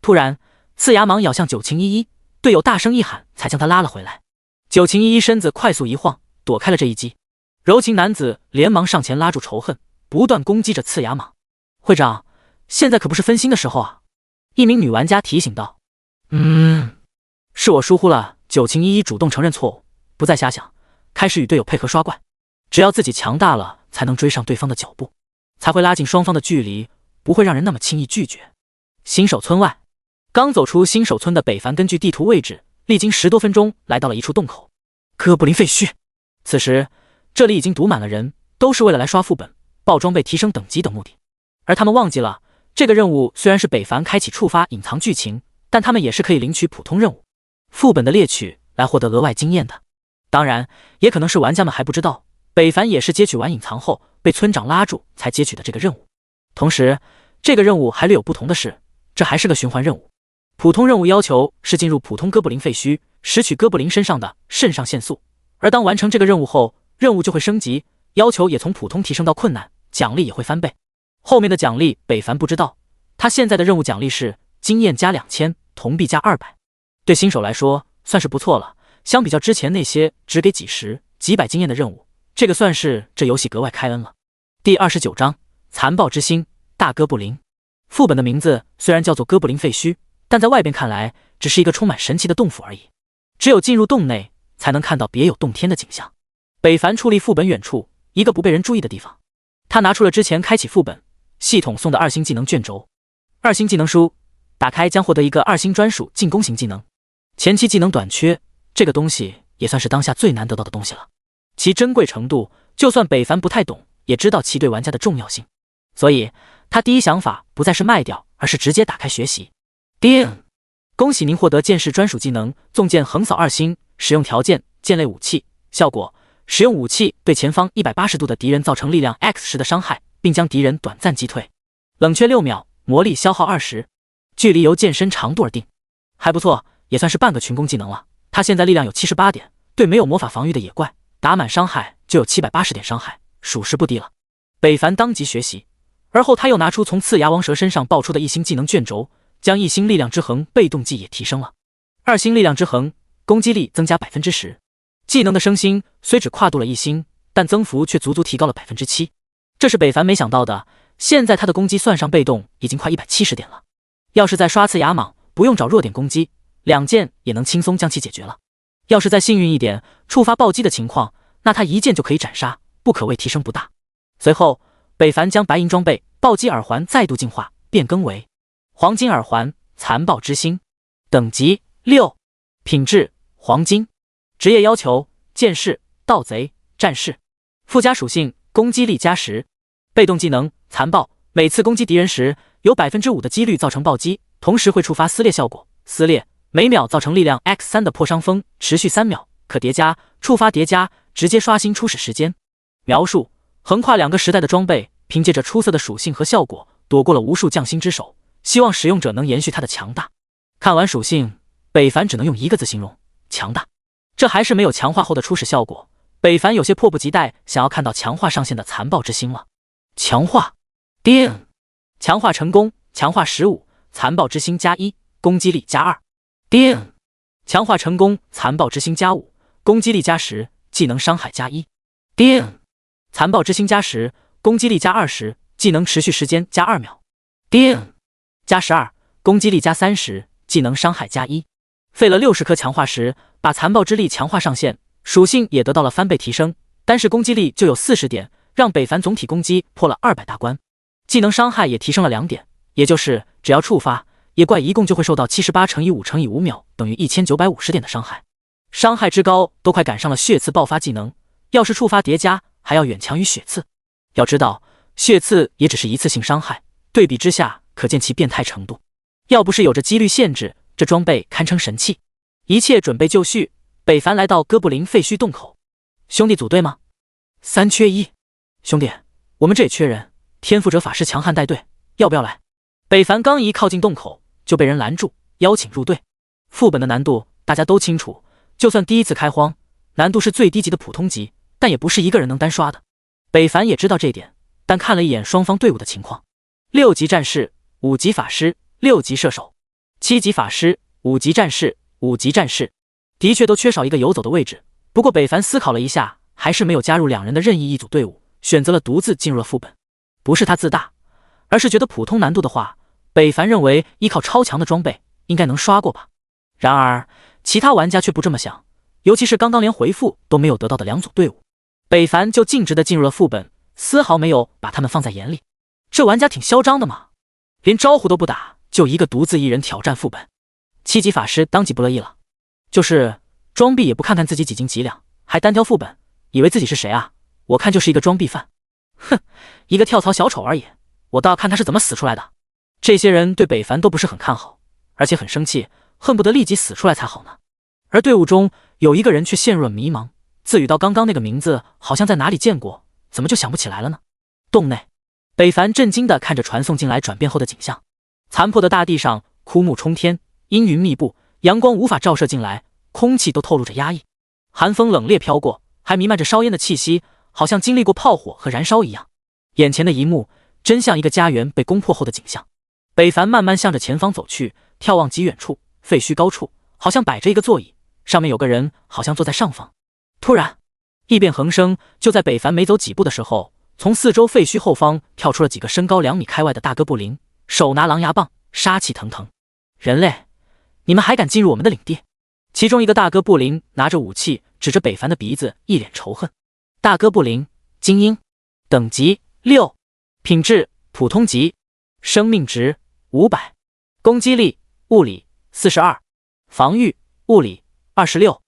突然刺牙蟒咬向九情一，队友大声一喊才将他拉了回来。九情一身子快速一晃，躲开了这一击。柔情男子连忙上前拉住仇恨，不断攻击着刺牙蟒。会长，现在可不是分心的时候啊！一名女玩家提醒道。是我疏忽了。九情一主动承认错误，不再瞎想，开始与队友配合刷怪。只要自己强大了，才能追上对方的脚步，才会拉近双方的距离，不会让人那么轻易拒绝。新手村外，刚走出新手村的北凡根据地图位置，历经10多分钟来到了一处洞口。哥布林废墟。此时这里已经堵满了人，都是为了来刷副本、爆装备、提升等级等目的。而他们忘记了，这个任务虽然是北凡开启触发隐藏剧情，但他们也是可以领取普通任务、副本的猎取来获得额外经验的。当然也可能是玩家们还不知道，北凡也是接取完隐藏后被村长拉住才接取的这个任务。同时这个任务还略有不同的是，这还是个循环任务。普通任务要求是进入普通哥布林废墟，拾取哥布林身上的肾上腺素，而当完成这个任务后，任务就会升级，要求也从普通提升到困难，奖励也会翻倍。后面的奖励北凡不知道，他现在的任务奖励是经验加2000，铜币加200。对新手来说算是不错了，相比较之前那些只给几十、几百经验的任务，这个算是这游戏格外开恩了。第29章残暴之星大哥布林。副本的名字虽然叫做哥布林废墟，但在外边看来只是一个充满神奇的洞府而已。只有进入洞内才能看到别有洞天的景象。北凡矗立副本远处一个不被人注意的地方，他拿出了之前开启副本系统送的2星技能卷轴。2星技能书打开将获得一个2星专属进攻型技能。前期技能短缺，这个东西也算是当下最难得到的东西了。其珍贵程度就算北凡不太懂，也知道其对玩家的重要性，所以他第一想法不再是卖掉，而是直接打开学习。叮！恭喜您获得剑士专属技能纵剑横扫2星，使用条件剑类武器，效果使用武器对前方180度的敌人造成力量 X10的伤害，并将敌人短暂击退。冷却6秒，魔力消耗20，距离由剑身长度而定。还不错，也算是半个群攻技能了。他现在力量有78点，对没有魔法防御的野怪打满伤害就有780点伤害，属实不低了。北凡当即学习，而后他又拿出从刺牙王蛇身上爆出的一星技能卷轴，将一星力量之衡被动技也提升了。2星力量之衡，攻击力增加 10%。技能的升星虽只跨度了1星，但增幅却足足提高了 7%。这是北凡没想到的。现在他的攻击算上被动已经快170点了，要是再刷次牙蟒，不用找弱点攻击，2剑也能轻松将其解决了。要是再幸运一点，触发暴击的情况，那他一剑就可以斩杀，不可谓提升不大。随后，北凡将白银装备暴击耳环再度进化，变更为黄金耳环残暴之星，等级6，品质黄金，职业要求剑士、盗贼、战士，附加属性攻击力加10，被动技能残暴，每次攻击敌人时有 5% 的几率造成暴击，同时会触发撕裂效果，撕裂每秒造成力量 X3 的破伤风，持续3秒，可叠加，触发叠加，直接刷新初始时间。描述：横跨2个时代的装备，凭借着出色的属性和效果，躲过了无数匠心之手，希望使用者能延续它的强大。看完属性，北凡只能用1个字形容：强大。这还是没有强化后的初始效果，北凡有些迫不及待想要看到强化上线的残暴之星了。强化，叮，强化成功，强化15，残暴之星加1，攻击力加2，叮，强化成功，残暴之星加5，攻击力加10，技能伤害加1，叮，残暴之星加10，攻击力加20，技能持续时间加2秒，叮，加12，攻击力加30，技能伤害加1。费了60颗强化石，把残暴之力强化上线，属性也得到了翻倍提升，单是攻击力就有40点，让北凡总体攻击破了200大关。技能伤害也提升了2点，也就是只要触发，野怪一共就会受到78×5×5秒等于1950点的伤害。伤害之高都快赶上了血刺爆发技能，要是触发叠加，还要远强于血刺。要知道，血刺也只是一次性伤害，对比之下可见其变态程度。要不是有着几率限制，这装备堪称神器。一切准备就绪，北凡来到哥布林废墟洞口。兄弟组队吗？3缺1。兄弟，我们这也缺人，天赋者法师强悍带队，要不要来？北凡刚一靠近洞口，就被人拦住，邀请入队。副本的难度大家都清楚，就算第一次开荒，难度是最低级的普通级，但也不是一个人能单刷的。北凡也知道这点，但看了一眼双方队伍的情况：6级战士、5级法师、6级射手、7级法师、5级战士、5级战士，的确都缺少一个游走的位置。不过北凡思考了一下，还是没有加入2人的任意一组队伍，选择了独自进入了副本。不是他自大，而是觉得普通难度的话，北凡认为依靠超强的装备应该能刷过吧。然而其他玩家却不这么想，尤其是刚刚连回复都没有得到的2组队伍，北凡就径直的进入了副本，丝毫没有把他们放在眼里。这玩家挺嚣张的嘛，连招呼都不打，就一个独自一人挑战副本。7级法师当即不乐意了，就是装逼也不看看自己几斤几两，还单挑副本，以为自己是谁啊？我看就是一个装逼犯。哼，一个跳槽小丑而已，我倒要看他是怎么死出来的。这些人对北凡都不是很看好，而且很生气，恨不得立即死出来才好呢。而队伍中有一个人却陷入了迷茫，自语到刚刚那个名字好像在哪里见过，怎么就想不起来了呢？洞内，北凡震惊地看着传送进来转变后的景象，残破的大地上枯木冲天，阴云密布，阳光无法照射进来，空气都透露着压抑，寒风冷冽飘过，还弥漫着烧烟的气息，好像经历过炮火和燃烧一样。眼前的一幕真像一个家园被攻破后的景象。北凡慢慢向着前方走去，眺望极远处，废墟高处好像摆着一个座椅，上面有个人，好像坐在上方。突然异变横生，就在北凡没走几步的时候，从四周废墟后方跳出了几个身高2米开外的大哥布林，手拿狼牙棒，杀气腾腾。人类，你们还敢进入我们的领地？其中一个大哥布林拿着武器指着北凡的鼻子，一脸仇恨。大哥布林，精英，等级6，品质普通级，生命值500，攻击力物理42，防御物理26，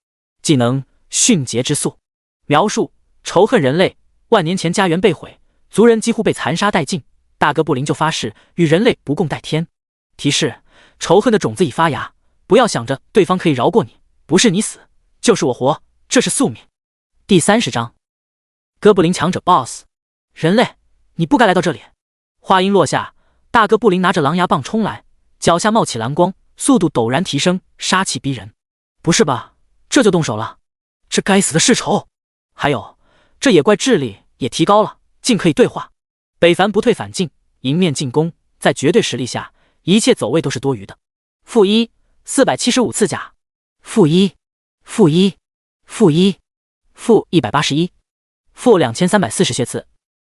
技能迅捷之速。描述：仇恨人类，万年前家园被毁，族人几乎被残杀殆尽，大哥布林就发誓与人类不共戴天。提示：仇恨的种子已发芽，不要想着对方可以饶过你，不是你死就是我活，这是宿命。第30章，哥布林强者 BOSS。 人类，你不该来到这里。话音落下，大哥布林拿着狼牙棒冲来，脚下冒起蓝光，速度陡然提升，杀气逼人。不是吧，这就动手了？这该死的世仇！还有，这野怪智力也提高了，竟可以对话。北凡不退反进，迎面进攻，在绝对实力下，一切走位都是多余的。负1 475次甲，负1负1负1负181，负2340些次。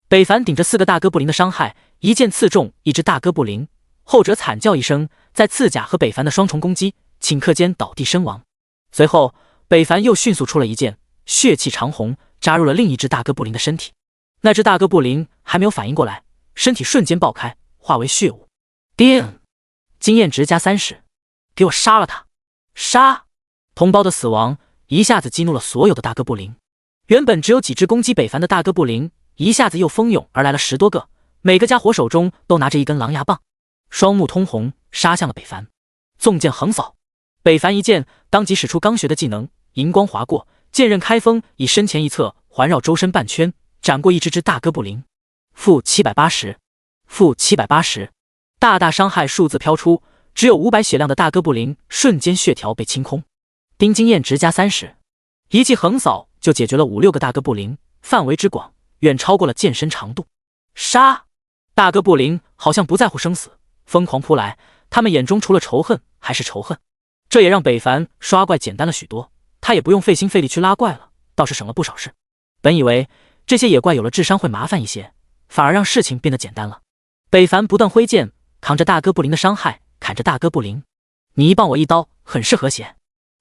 北凡顶着4个大哥布林的伤害，一剑刺中一只大哥布林，后者惨叫一声，在刺甲和北凡的双重攻击，顷刻间倒地身亡。随后，北凡又迅速出了一剑，血气长虹扎入了另一只大哥布林的身体。那只大哥布林还没有反应过来，身体瞬间爆开，化为血雾。叮！经验值加30，给我杀了他！杀！同胞的死亡一下子激怒了所有的大哥布林。原本只有几只攻击北凡的大哥布林，一下子又蜂拥而来了10多个，每个家伙手中都拿着一根狼牙棒，双目通红，杀向了北凡。纵剑横扫，北凡一剑当即使出刚学的技能，银光划过，剑刃开锋，以身前一侧环绕周身半圈，斩过一只大哥布林。负780，负780，大大伤害数字飘出，只有500血量的大哥布林瞬间血条被清空。丁经验值加30，一记横扫就解决了5、6个大哥布林，范围之广远超过了剑身长度。杀！大哥布林好像不在乎生死，疯狂扑来，他们眼中除了仇恨还是仇恨。这也让北凡刷怪简单了许多，他也不用费心费力去拉怪了，倒是省了不少事。本以为这些野怪有了智商会麻烦一些，反而让事情变得简单了。北凡不断挥剑，扛着大哥布林的伤害，砍着大哥布林。你一棒我一刀，很是和谐。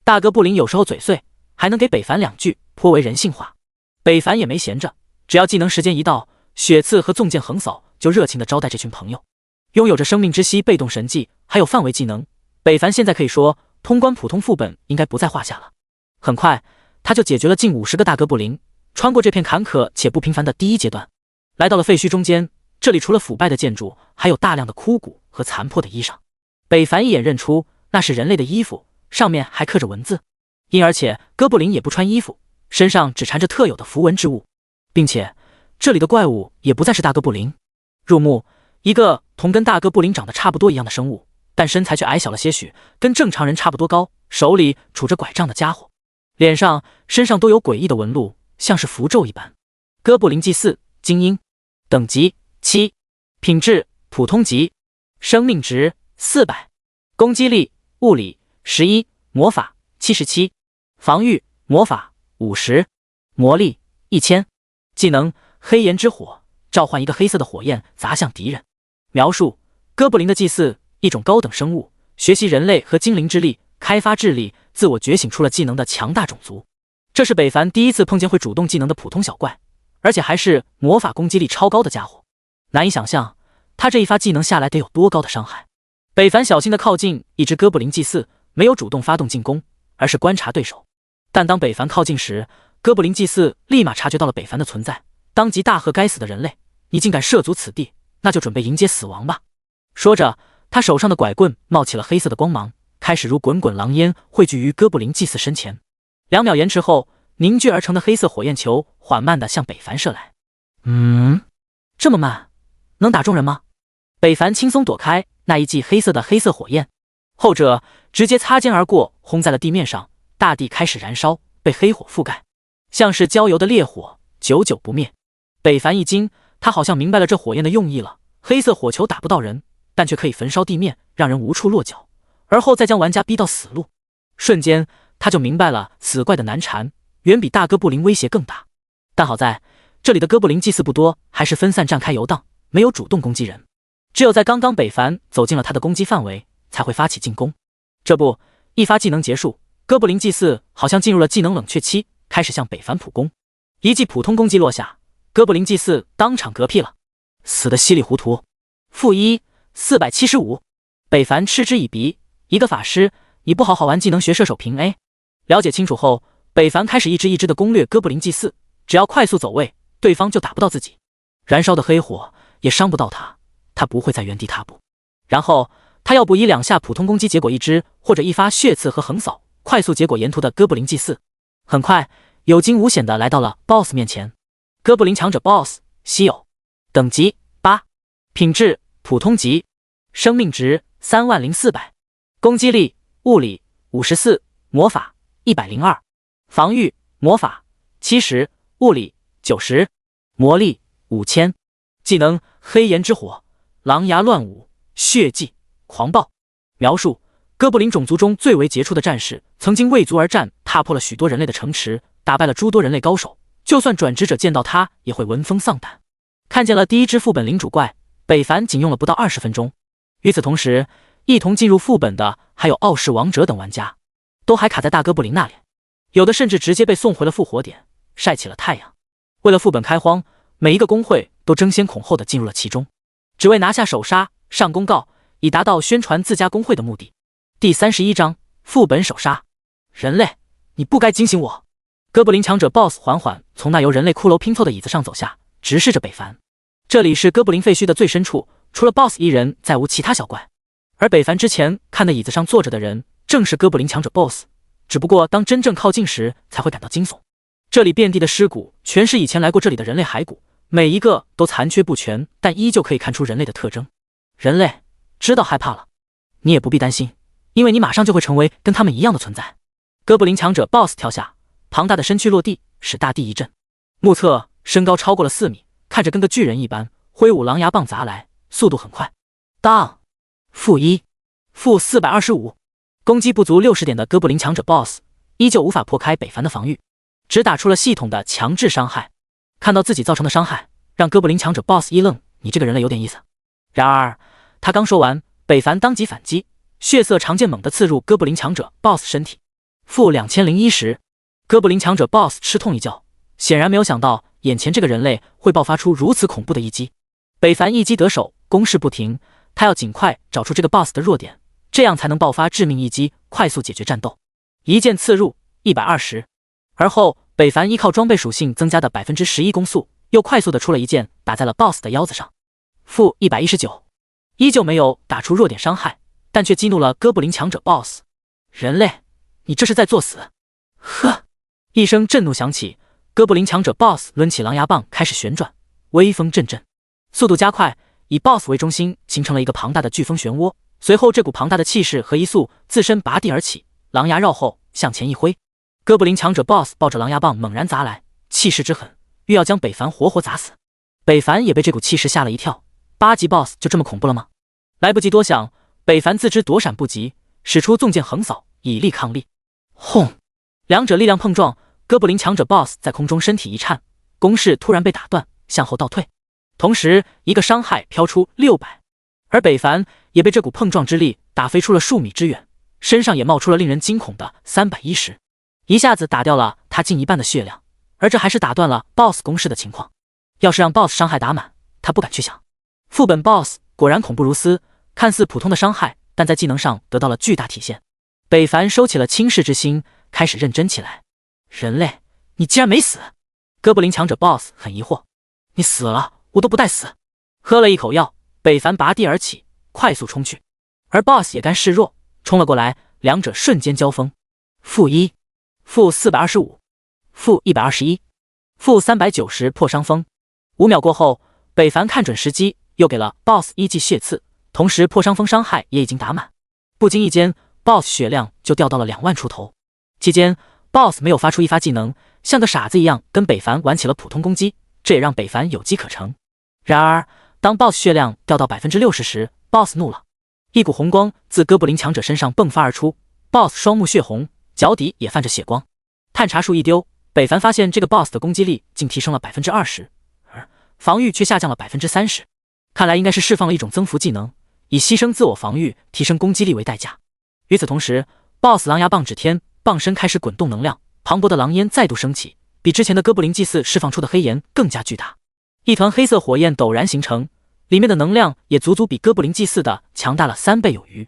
大哥布林有时候嘴碎，还能给北凡2句，颇为人性化。北凡也没闲着，只要技能时间一到，血刺和纵剑横扫就热情地招待这群朋友。拥有着生命之息被动神技，还有范围技能，北凡现在可以说通关普通副本应该不在话下了。很快，他就解决了近50个大哥布林，穿过这片坎坷且不平凡的第一阶段，来到了废墟中间。这里除了腐败的建筑，还有大量的枯骨和残破的衣裳。北凡一眼认出那是人类的衣服，上面还刻着文字。因而且哥布林也不穿衣服，身上只缠着特有的符文之物，并且这里的怪物也不再是大哥布林。入目，一个同跟大哥布林长得差不多一样的生物，但身材却矮小了些许，跟正常人差不多高，手里杵着拐杖的家伙，脸上身上都有诡异的纹路，像是符咒一般。哥布林祭祀，精英，等级7，品质普通级，生命值400，攻击力物理11，魔法77，防御魔法50，魔力1000，技能黑炎之火，召唤一个黑色的火焰砸向敌人。描述：哥布林的祭祀，一种高等生物，学习人类和精灵之力，开发智力，自我觉醒出了技能的强大种族。这是北凡第一次碰见会主动技能的普通小怪，而且还是魔法攻击力超高的家伙。难以想象他这一发技能下来得有多高的伤害。北凡小心地靠近一只哥布林祭祀，没有主动发动进攻，而是观察对手。但当北凡靠近时，哥布林祭祀立马察觉到了北凡的存在，当即大喝：“该死的人类，你竟敢涉足此地，那就准备迎接死亡吧！”说着，他手上的拐棍冒起了黑色的光芒，开始如滚滚狼烟汇聚于哥布林祭祀身前。2秒延迟后，凝聚而成的黑色火焰球缓慢地向北凡射来。这么慢，能打中人吗？北凡轻松躲开那一记黑色火焰，后者直接擦肩而过，轰在了地面上，大地开始燃烧，被黑火覆盖，像是焦油的烈火，久久不灭。北凡一惊，他好像明白了这火焰的用意了。黑色火球打不到人，但却可以焚烧地面，让人无处落脚，而后再将玩家逼到死路。瞬间，他就明白了此怪的难缠远比大哥布林威胁更大。但好在这里的哥布林祭祀不多，还是分散站开游荡，没有主动攻击人。只有在刚刚北凡走进了他的攻击范围，才会发起进攻。这不，一发技能结束，哥布林祭祀好像进入了技能冷却期，开始向北凡普攻。一记普通攻击落下，哥布林祭祀当场嗝屁了，死得稀里糊涂。负1 475，北凡嗤之以鼻：“一个法师，你不好好玩技能学射手平 A。”了解清楚后，北凡开始一支一支的攻略哥布林祭祀，只要快速走位，对方就打不到自己。燃烧的黑火也伤不到他，他不会在原地踏步。然后他要不以2下普通攻击结果一支，或者一发血刺和横扫快速结果沿途的哥布林祭祀。很快有惊无险地来到了 BOSS 面前。哥布林强者 BOSS 稀有，等级8，品质普通级，生命值30400，攻击力物理54，魔法102，防御魔法70，物理90，魔力5000，技能黑炎之火，狼牙乱舞，血迹狂暴。描述：哥布林种族中最为杰出的战士，曾经为族而战，踏破了许多人类的城池，打败了诸多人类高手。就算转职者见到他，也会闻风丧胆。看见了第一只副本领主怪，北凡仅用了不到20分钟。与此同时，一同进入副本的还有傲视王者等玩家，都还卡在大哥布林那里，有的甚至直接被送回了复活点，晒起了太阳。为了副本开荒，每一个公会都争先恐后的进入了其中，只为拿下首杀，上公告，以达到宣传自家公会的目的。第31章副本首杀。人类，你不该惊醒我！哥布林强者 BOSS 缓缓从那由人类骷髅拼凑的椅子上走下，直视着北凡。这里是哥布林废墟的最深处，除了 BOSS 一人，再无其他小怪。而北凡之前看的椅子上坐着的人，正是哥布林强者 BOSS， 只不过当真正靠近时，才会感到惊悚。这里遍地的尸骨，全是以前来过这里的人类骸骨，每一个都残缺不全，但依旧可以看出人类的特征。人类，知道害怕了，你也不必担心，因为你马上就会成为跟他们一样的存在。哥布林强者 BOSS 跳下，庞大的身躯落地，使大地一震。目测身高超过了4米，看着跟个巨人一般，挥舞狼牙棒砸来，速度很快。当-1负425，攻击不足60点的哥布林强者 BOSS 依旧无法破开北凡的防御，只打出了系统的强制伤害。看到自己造成的伤害，让哥布林强者 BOSS 一愣，你这个人类有点意思。然而他刚说完，北凡当即反击，血色长剑猛地刺入哥布林强者 BOSS 身体。负2010，哥布林强者 BOSS 吃痛一叫，显然没有想到眼前这个人类会爆发出如此恐怖的一击。北凡一击得手，攻势不停，他要尽快找出这个 BOSS 的弱点，这样才能爆发致命一击，快速解决战斗。一剑刺入120，而后北凡依靠装备属性增加的11%攻速，又快速的出了一剑，打在了 BOSS 的腰子上。负119，依旧没有打出弱点伤害，但却激怒了哥布林强者 BOSS。人类，你这是在作死！呵！一声震怒响起，哥布林强者 BOSS 抡起狼牙棒开始旋转，微风阵阵，速度加快，以 BOSS 为中心形成了一个庞大的飓风漩涡。随后这股庞大的气势和移速自身拔地而起，狼牙绕后向前一挥，哥布林强者 BOSS 抱着狼牙棒猛然砸来，气势之狠，欲要将北凡活活砸死。北凡也被这股气势吓了一跳，8级 BOSS 就这么恐怖了吗？来不及多想，北凡自知躲闪不及，使出纵剑横扫，以力抗力。轰！两者力量碰撞，哥布林强者 BOSS 在空中身体一颤，攻势突然被打断，向后倒退，同时一个伤害飘出600，而北凡也被这股碰撞之力打飞出了数米之远，身上也冒出了令人惊恐的310，一下子打掉了他近一半的血量，而这还是打断了 BOSS 攻势的情况。要是让 BOSS 伤害打满，他不敢去想。副本 BOSS 果然恐怖如斯，看似普通的伤害，但在技能上得到了巨大体现。北凡收起了轻视之心，开始认真起来。人类，你竟然没死！哥布林强者 BOSS 很疑惑。你死了，我都不带死。喝了一口药，北凡拔地而起，快速冲去，而 BOSS 也甘示弱，冲了过来，两者瞬间交锋。负负425，负121，负390破伤风。5秒过后，北凡看准时机，又给了 BOSS 一记血刺，同时破伤风伤害也已经打满。不经意间 ，BOSS 血量就掉到了2万出头。期间 ，BOSS 没有发出一发技能，像个傻子一样跟北凡玩起了普通攻击，这也让北凡有机可乘。然而，当 BOSS 血量掉到60%时 ，BOSS 怒了，一股红光自哥布林强者身上迸发而出 ，BOSS 双目血红，脚底也泛着血光。探查术一丢，北凡发现这个 BOSS 的攻击力竟提升了20%，而防御却下降了30%。看来应该是释放了一种增幅技能，以牺牲自我防御提升攻击力为代价。与此同时 ，BOSS 狼牙棒指天，棒身开始滚动能量，磅礴的狼烟再度升起，比之前的哥布林祭祀释放出的黑炎更加巨大。一团黑色火焰陡然形成，里面的能量也足足比哥布林祭祀的强大了3倍有余。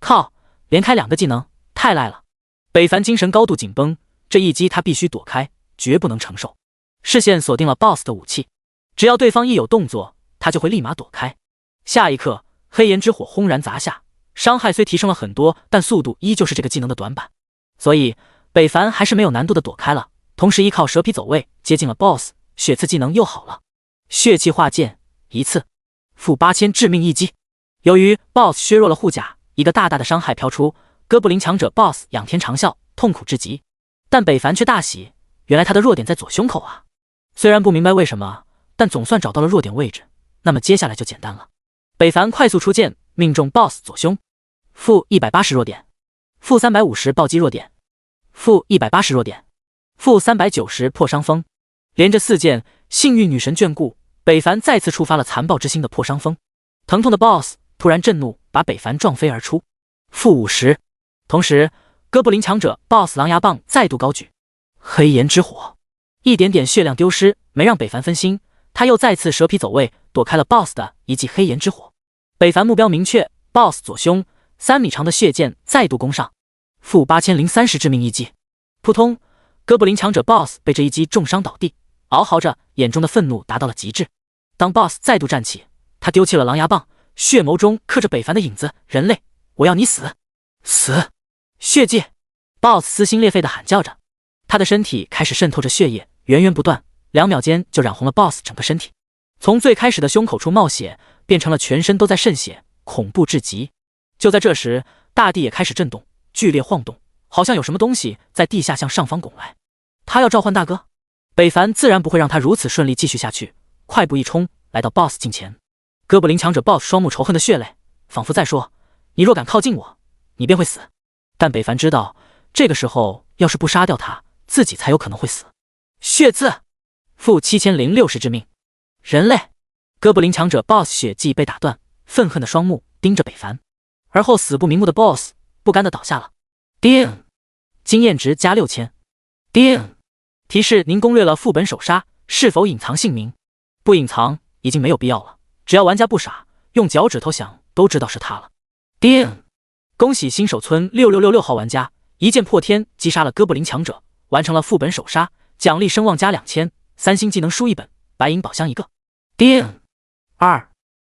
靠，连开2个技能，太赖了！北凡精神高度紧绷，这一击他必须躲开，绝不能承受。视线锁定了 BOSS 的武器，只要对方一有动作，他就会立马躲开。下一刻，黑炎之火轰然砸下，伤害虽提升了很多，但速度依旧是这个技能的短板，所以北凡还是没有难度的躲开了，同时依靠蛇皮走位接近了 BOSS， 血刺技能又好了，血气化剑一刺，负8000致命一击。由于 BOSS 削弱了护甲，一个大大的伤害飘出，哥布林强者 BOSS 仰天长啸，痛苦至极。但北凡却大喜，原来他的弱点在左胸口啊！虽然不明白为什么，但总算找到了弱点位置，那么接下来就简单了。北凡快速出剑，命中 BOSS 左胸，负180弱点，负350暴击弱点，负180弱点，负390破伤风，连着4剑，幸运女神眷顾，北凡再次触发了残暴之心的破伤风。疼痛的 BOSS 突然震怒，把北凡撞飞而出，负50。同时，哥布林强者 BOSS 狼牙棒再度高举，黑炎之火，一点点血量丢失，没让北凡分心，他又再次蛇皮走位，躲开了 BOSS 的一记黑炎之火。北凡目标明确 ，BOSS 左胸3米长的血剑再度攻上，负8030致命一击。扑通，哥布林强者 BOSS 被这一击重伤倒地，嗷嚎着，眼中的愤怒达到了极致。当 BOSS 再度站起，他丢弃了狼牙棒，血眸中刻着北凡的影子：“人类，我要你死！死！”血迹 ，BOSS 撕心裂肺地喊叫着，他的身体开始渗透着血液，源源不断，2秒间就染红了 BOSS 整个身体。从最开始的胸口处冒血，变成了全身都在渗血，恐怖至极。就在这时，大地也开始震动，剧烈晃动，好像有什么东西在地下向上方拱来。他要召唤大哥，北凡自然不会让他如此顺利继续下去，快步一冲，来到 BOSS 近前。哥布林强者 BOSS 双目仇恨的血泪，仿佛在说：“你若敢靠近我，你便会死。”但北凡知道，这个时候要是不杀掉他，自己才有可能会死。血字，负7060致命。人类，哥布林强者 BOSS 血迹被打断，愤恨的双目盯着北凡，而后死不瞑目的 BOSS 不甘地倒下了。叮，经验值加6000。叮，提示您攻略了副本首杀，是否隐藏姓名？不隐藏已经没有必要了，只要玩家不傻，用脚趾头想都知道是他了。叮，恭喜新手村6666号玩家一剑破天击杀了哥布林强者，完成了副本首杀，奖励声望加2000，3星技能书1本，白银宝箱1个。叮，2，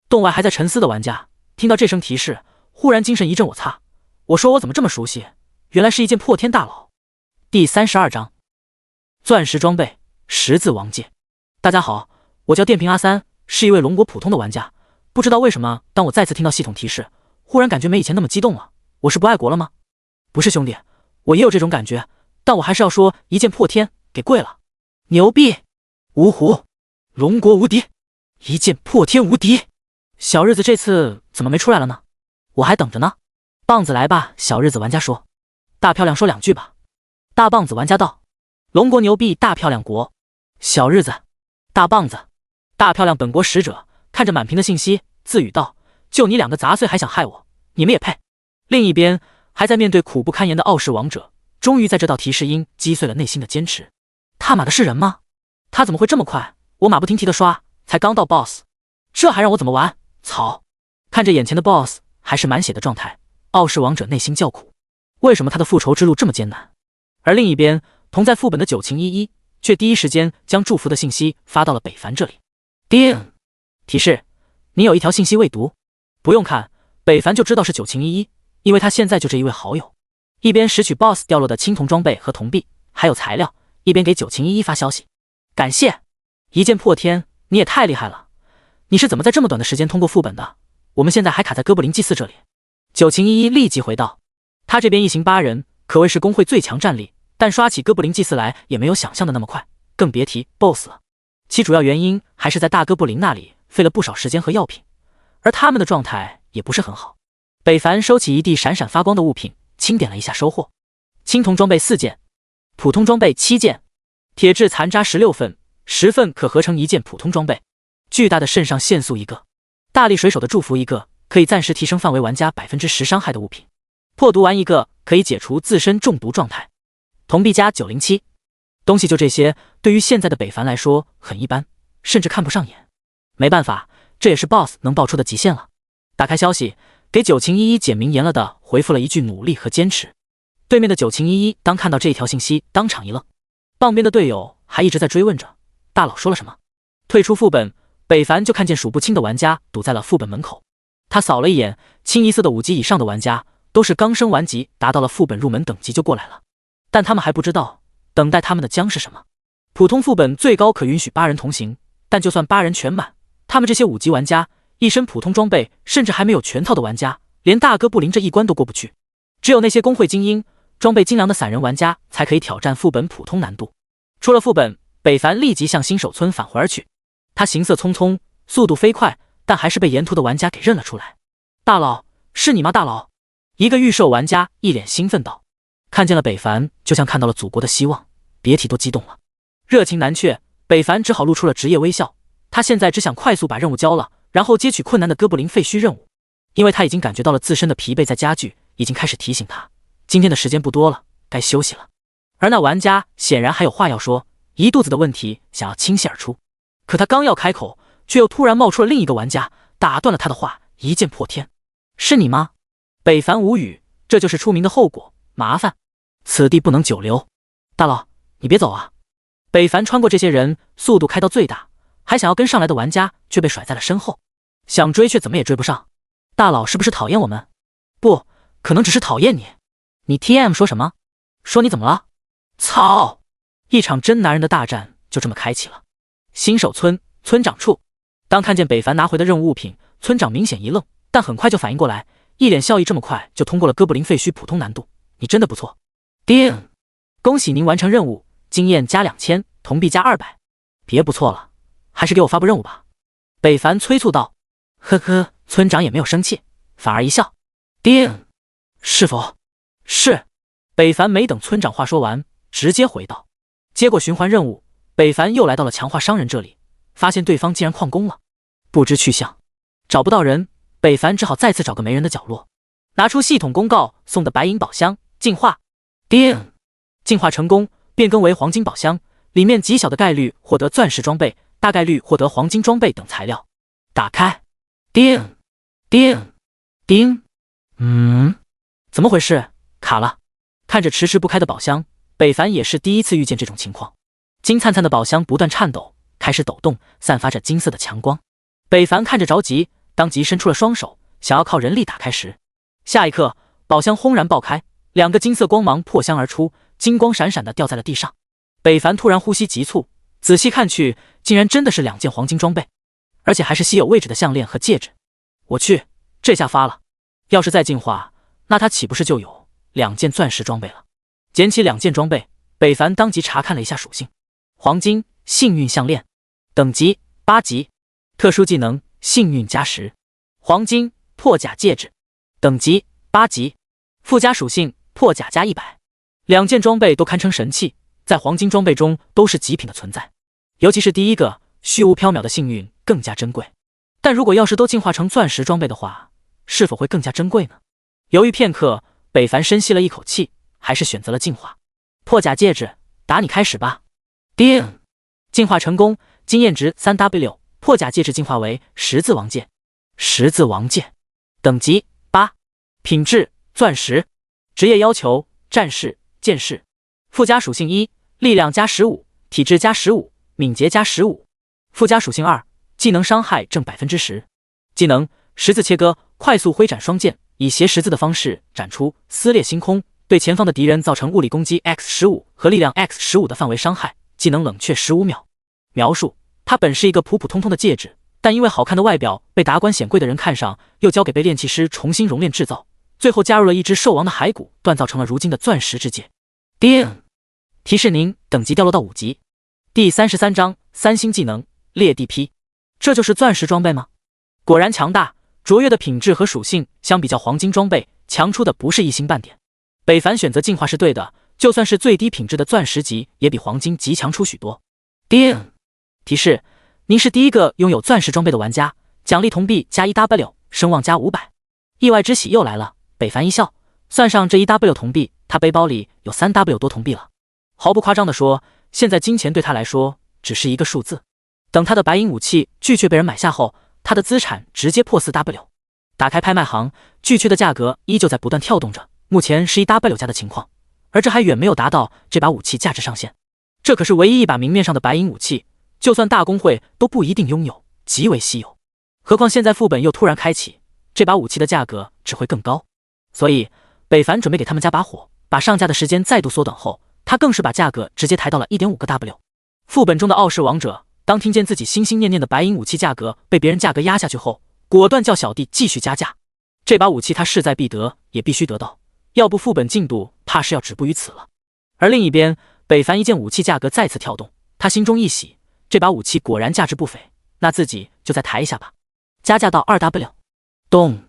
洞外还在沉思的玩家听到这声提示，忽然精神一振，我擦，我说我怎么这么熟悉，原来是一剑破天大佬。第32章，钻石装备十字王戒。大家好，我叫电瓶阿三，是一位龙国普通的玩家。不知道为什么，当我再次听到系统提示，忽然感觉没以前那么激动了。我是不爱国了吗？不是兄弟，我也有这种感觉，但我还是要说一剑破天，给跪了。牛逼！芜湖，龙国无敌，一剑破天无敌。小日子这次怎么没出来了呢？我还等着呢。棒子来吧，小日子玩家说。大漂亮说2句吧。大棒子玩家道。龙国牛逼，大漂亮国。小日子，大棒子，大漂亮本国使者，看着满屏的信息，自语道：就你2个杂碎还想害我，你们也配。另一边，还在面对苦不堪言的傲视王者，终于在这道提示音击碎了内心的坚持。他妈的是人吗？他怎么会这么快？我马不停蹄的刷，才刚到 BOSS， 这还让我怎么玩？操！看着眼前的 BOSS 还是满血的状态，傲视王者内心叫苦。为什么他的复仇之路这么艰难？而另一边，同在副本的九晴依依却第一时间将祝福的信息发到了北凡这里。叮，提示：你有一条信息未读。不用看，北凡就知道是九晴依依，因为他现在就这一位好友。一边拾取 BOSS 掉落的青铜装备和铜币，还有材料，一边给九晴依依发消息。感谢，一剑破天，你也太厉害了！你是怎么在这么短的时间通过副本的？我们现在还卡在哥布林祭祀这里。九晴依依立即回道，他这边一行8人，可谓是公会最强战力，但刷起哥布林祭祀来也没有想象的那么快，更别提 BOSS 了。其主要原因还是在大哥布林那里费了不少时间和药品，而他们的状态也不是很好。北凡收起一地闪闪发光的物品，清点了一下收获：青铜装备4件，普通装备7件，铁质残渣16份，10份可合成1件普通装备，巨大的肾上腺素1个，大力水手的祝福1个，可以暂时提升范围玩家10%伤害的物品，破毒丸1个，可以解除自身中毒状态，铜币加907。东西就这些，对于现在的北凡来说很一般，甚至看不上眼。没办法，这也是 BOSS 能爆出的极限了。打开消息，给九晴依依简明言了的回复了一句努力和坚持。对面的九晴依依当看到这一条信息，当场一愣。傍边的队友还一直在追问着大佬说了什么。退出副本，北凡就看见数不清的玩家堵在了副本门口。他扫了一眼，清一色的5级以上的玩家都是刚升完级，达到了副本入门等级就过来了。但他们还不知道，等待他们的将是什么。普通副本最高可允许8人同行，但就算8人全满，他们这些5级玩家，一身普通装备甚至还没有全套的玩家，连大哥布林这一关都过不去。只有那些公会精英、装备精良的散人玩家才可以挑战副本普通难度。出了副本，北凡立即向新手村返回而去。他行色匆匆，速度飞快，但还是被沿途的玩家给认了出来。大佬，是你吗？大佬！一个预售玩家一脸兴奋道。看见了北凡，就像看到了祖国的希望，别提多激动了。热情难却，北凡只好露出了职业微笑。他现在只想快速把任务交了，然后接取困难的哥布林废墟任务。因为他已经感觉到了自身的疲惫在加剧，已经开始提醒他，今天的时间不多了，该休息了。而那玩家显然还有话要说，一肚子的问题想要倾泻而出。可他刚要开口，却又突然冒出了另一个玩家，打断了他的话，一剑破天。是你吗？北凡无语，这就是出名的后果，麻烦，此地不能久留。大佬，你别走啊！北凡穿过这些人，速度开到最大，还想要跟上来的玩家却被甩在了身后，想追却怎么也追不上。大佬是不是讨厌我们？不，可能只是讨厌你。你 TM 说什么？说你怎么了？操！一场真男人的大战就这么开启了。新手村村长处，当看见北凡拿回的任务物品，村长明显一愣，但很快就反应过来，一脸笑意，这么快就通过了哥布林废墟普通难度，你真的不错。叮！恭喜您完成任务，经验加2000，铜币加200。别不错了，还是给我发布任务吧。北凡催促道。呵呵，村长也没有生气，反而一笑。叮！是否？是。北凡没等村长话说完，直接回道。接过循环任务，北凡又来到了强化商人这里，发现对方竟然旷工了，不知去向。找不到人，北凡只好再次找个没人的角落，拿出系统公告送的白银宝箱进化。叮！进化成功，变更为黄金宝箱，里面极小的概率获得钻石装备，大概率获得黄金装备等材料。打开。叮叮叮，怎么回事？卡了。看着迟迟不开的宝箱，北凡也是第一次遇见这种情况。金灿灿的宝箱不断颤抖，开始抖动，散发着金色的强光。北凡看着着急，当即伸出了双手，想要靠人力打开时，下一刻宝箱轰然爆开，两个金色光芒破箱而出，金光闪闪的掉在了地上。北凡突然呼吸急促，仔细看去，竟然真的是2件黄金装备，而且还是稀有位置的项链和戒指。我去，这下发了！要是再进化，那他岂不是就有2件钻石装备了？捡起2件装备，北凡当即查看了一下属性：黄金幸运项链，等级8级；特殊技能幸运加10；黄金破甲戒指，等级8级；附加属性破甲加100。2件装备都堪称神器，在黄金装备中都是极品的存在，尤其是第一个虚无缥缈的幸运更加珍贵。但如果要是都进化成钻石装备的话，是否会更加珍贵呢？犹豫片刻，北凡深吸了一口气，还是选择了进化。破甲戒指，打你开始吧。叮！进化成功，经验值 3W， 破甲戒指进化为十字王戒。十字王戒，等级8，品质钻石，职业要求战士、剑士。附加属性1，力量加15，体质加15，敏捷加15。附加属性2，技能伤害正 10%。技能十字切割，快速挥斩双剑，以斜十字的方式斩出，撕裂星空，对前方的敌人造成物理攻击 X15 和力量 X15的范围伤害。技能冷却15秒。描述：它本是一个普普通通的戒指，但因为好看的外表被达官显贵的人看上，又交给被炼器师重新熔炼制造，最后加入了一只兽王的骸骨，锻造成了如今的钻石之戒。叮！提示您等级掉落到5级。第33章3星技能裂地劈。这就是钻石装备吗？果然强大，卓越的品质和属性相比较黄金装备，强出的不是一星半点。北凡选择进化是对的，就算是最低品质的钻石级，也比黄金级强出许多。叮！提示：您是第一个拥有钻石装备的玩家，奖励铜币加1W， 声望加500。意外之喜又来了，北凡一笑，算上这1W 铜币，他背包里有3W 多铜币了。毫不夸张地说，现在金钱对他来说只是一个数字。等他的白银武器巨阙被人买下后，他的资产直接破4W。打开拍卖行，巨阙的价格依旧在不断跳动着，目前是1W 价的情况，而这还远没有达到这把武器价值上限。这可是唯一一把明面上的白银武器，就算大公会都不一定拥有，极为稀有。何况现在副本又突然开启，这把武器的价格只会更高。所以北凡准备给他们加把火，把上架的时间再度缩短后，他更是把价格直接抬到了 1.5 个 W。 副本中的傲视王者当听见自己心心念念的白银武器价格被别人价格压下去后，果断叫小弟继续加价。这把武器他势在必得，也必须得到，要不副本进度怕是要止步于此了。而另一边，北凡一见武器价格再次跳动，他心中一喜，这把武器果然价值不菲，那自己就再抬一下吧。加价到 2W。 咚！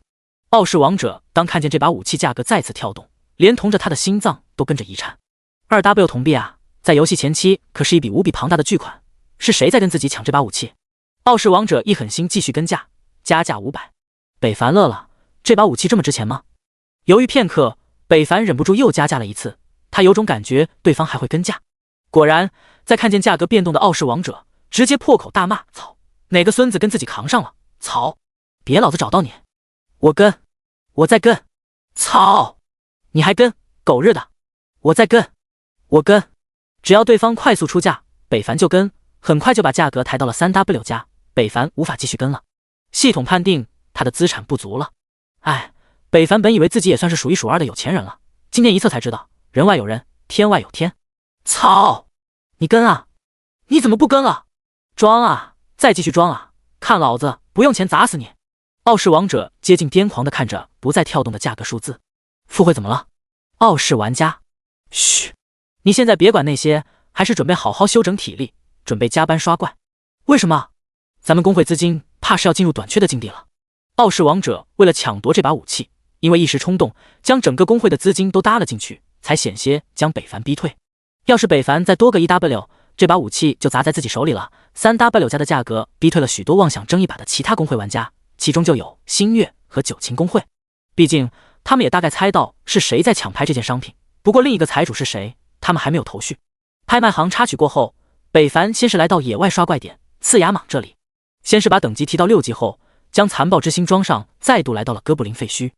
傲视王者当看见这把武器价格再次跳动，连同着他的心脏都跟着一颤。2W 铜币啊，在游戏前期可是一笔无比庞大的巨款，是谁在跟自己抢这把武器？傲视王者一狠心继续跟价，加价500。北凡乐了，这把武器这么值钱吗？犹豫片刻，北凡忍不住又加价了一次，他有种感觉对方还会跟价。果然，在看见价格变动的傲视王者直接破口大骂：操，哪个孙子跟自己扛上了？操，别老子找到你，我跟，我再跟，操，你还跟，狗日的，我再跟，我跟。只要对方快速出价，北凡就跟，很快就把价格抬到了 3W 加，北凡无法继续跟了，系统判定他的资产不足了。哎，北凡本以为自己也算是数一数二的有钱人了，今天一测才知道，人外有人，天外有天。操，你跟啊，你怎么不跟了？装啊，再继续装啊，看老子不用钱砸死你！傲视王者接近癫狂地看着不再跳动的价格数字。副会怎么了？傲视玩家，嘘，你现在别管那些，还是准备好好休整体力，准备加班刷怪。为什么？咱们公会资金怕是要进入短缺的境地了。傲视王者为了抢夺这把武器，因为一时冲动，将整个公会的资金都搭了进去，才险些将北凡逼退。要是北凡再多个 1W， 这把武器就砸在自己手里了。3W 加的价格逼退了许多妄想争一把的其他公会玩家，其中就有星月和九琴公会。毕竟他们也大概猜到是谁在抢拍这件商品，不过另一个财主是谁，他们还没有头绪。拍卖行插曲过后，北凡先是来到野外刷怪点刺牙蟒这里，先是把等级提到6级后，将残暴之心装上，再度来到了哥布林废墟。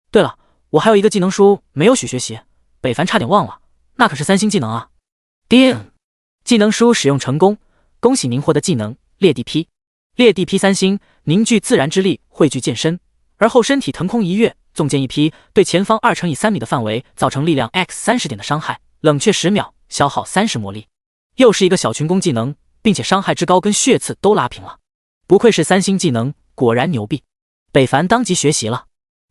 对了，我还有一个技能书没有许学习，北凡差点忘了，那可是3星技能啊。叮，技能书使用成功，恭喜您获得技能裂地劈。裂地劈3星，凝聚自然之力，汇聚剑身，而后身体腾空一跃，纵剑一劈，对前方2×3米的范围造成力量 X30点的伤害，冷却10秒，消耗30魔力。又是一个小群攻技能，并且伤害之高跟血刺都拉平了，不愧是3星技能，果然牛逼。北凡当即学习了，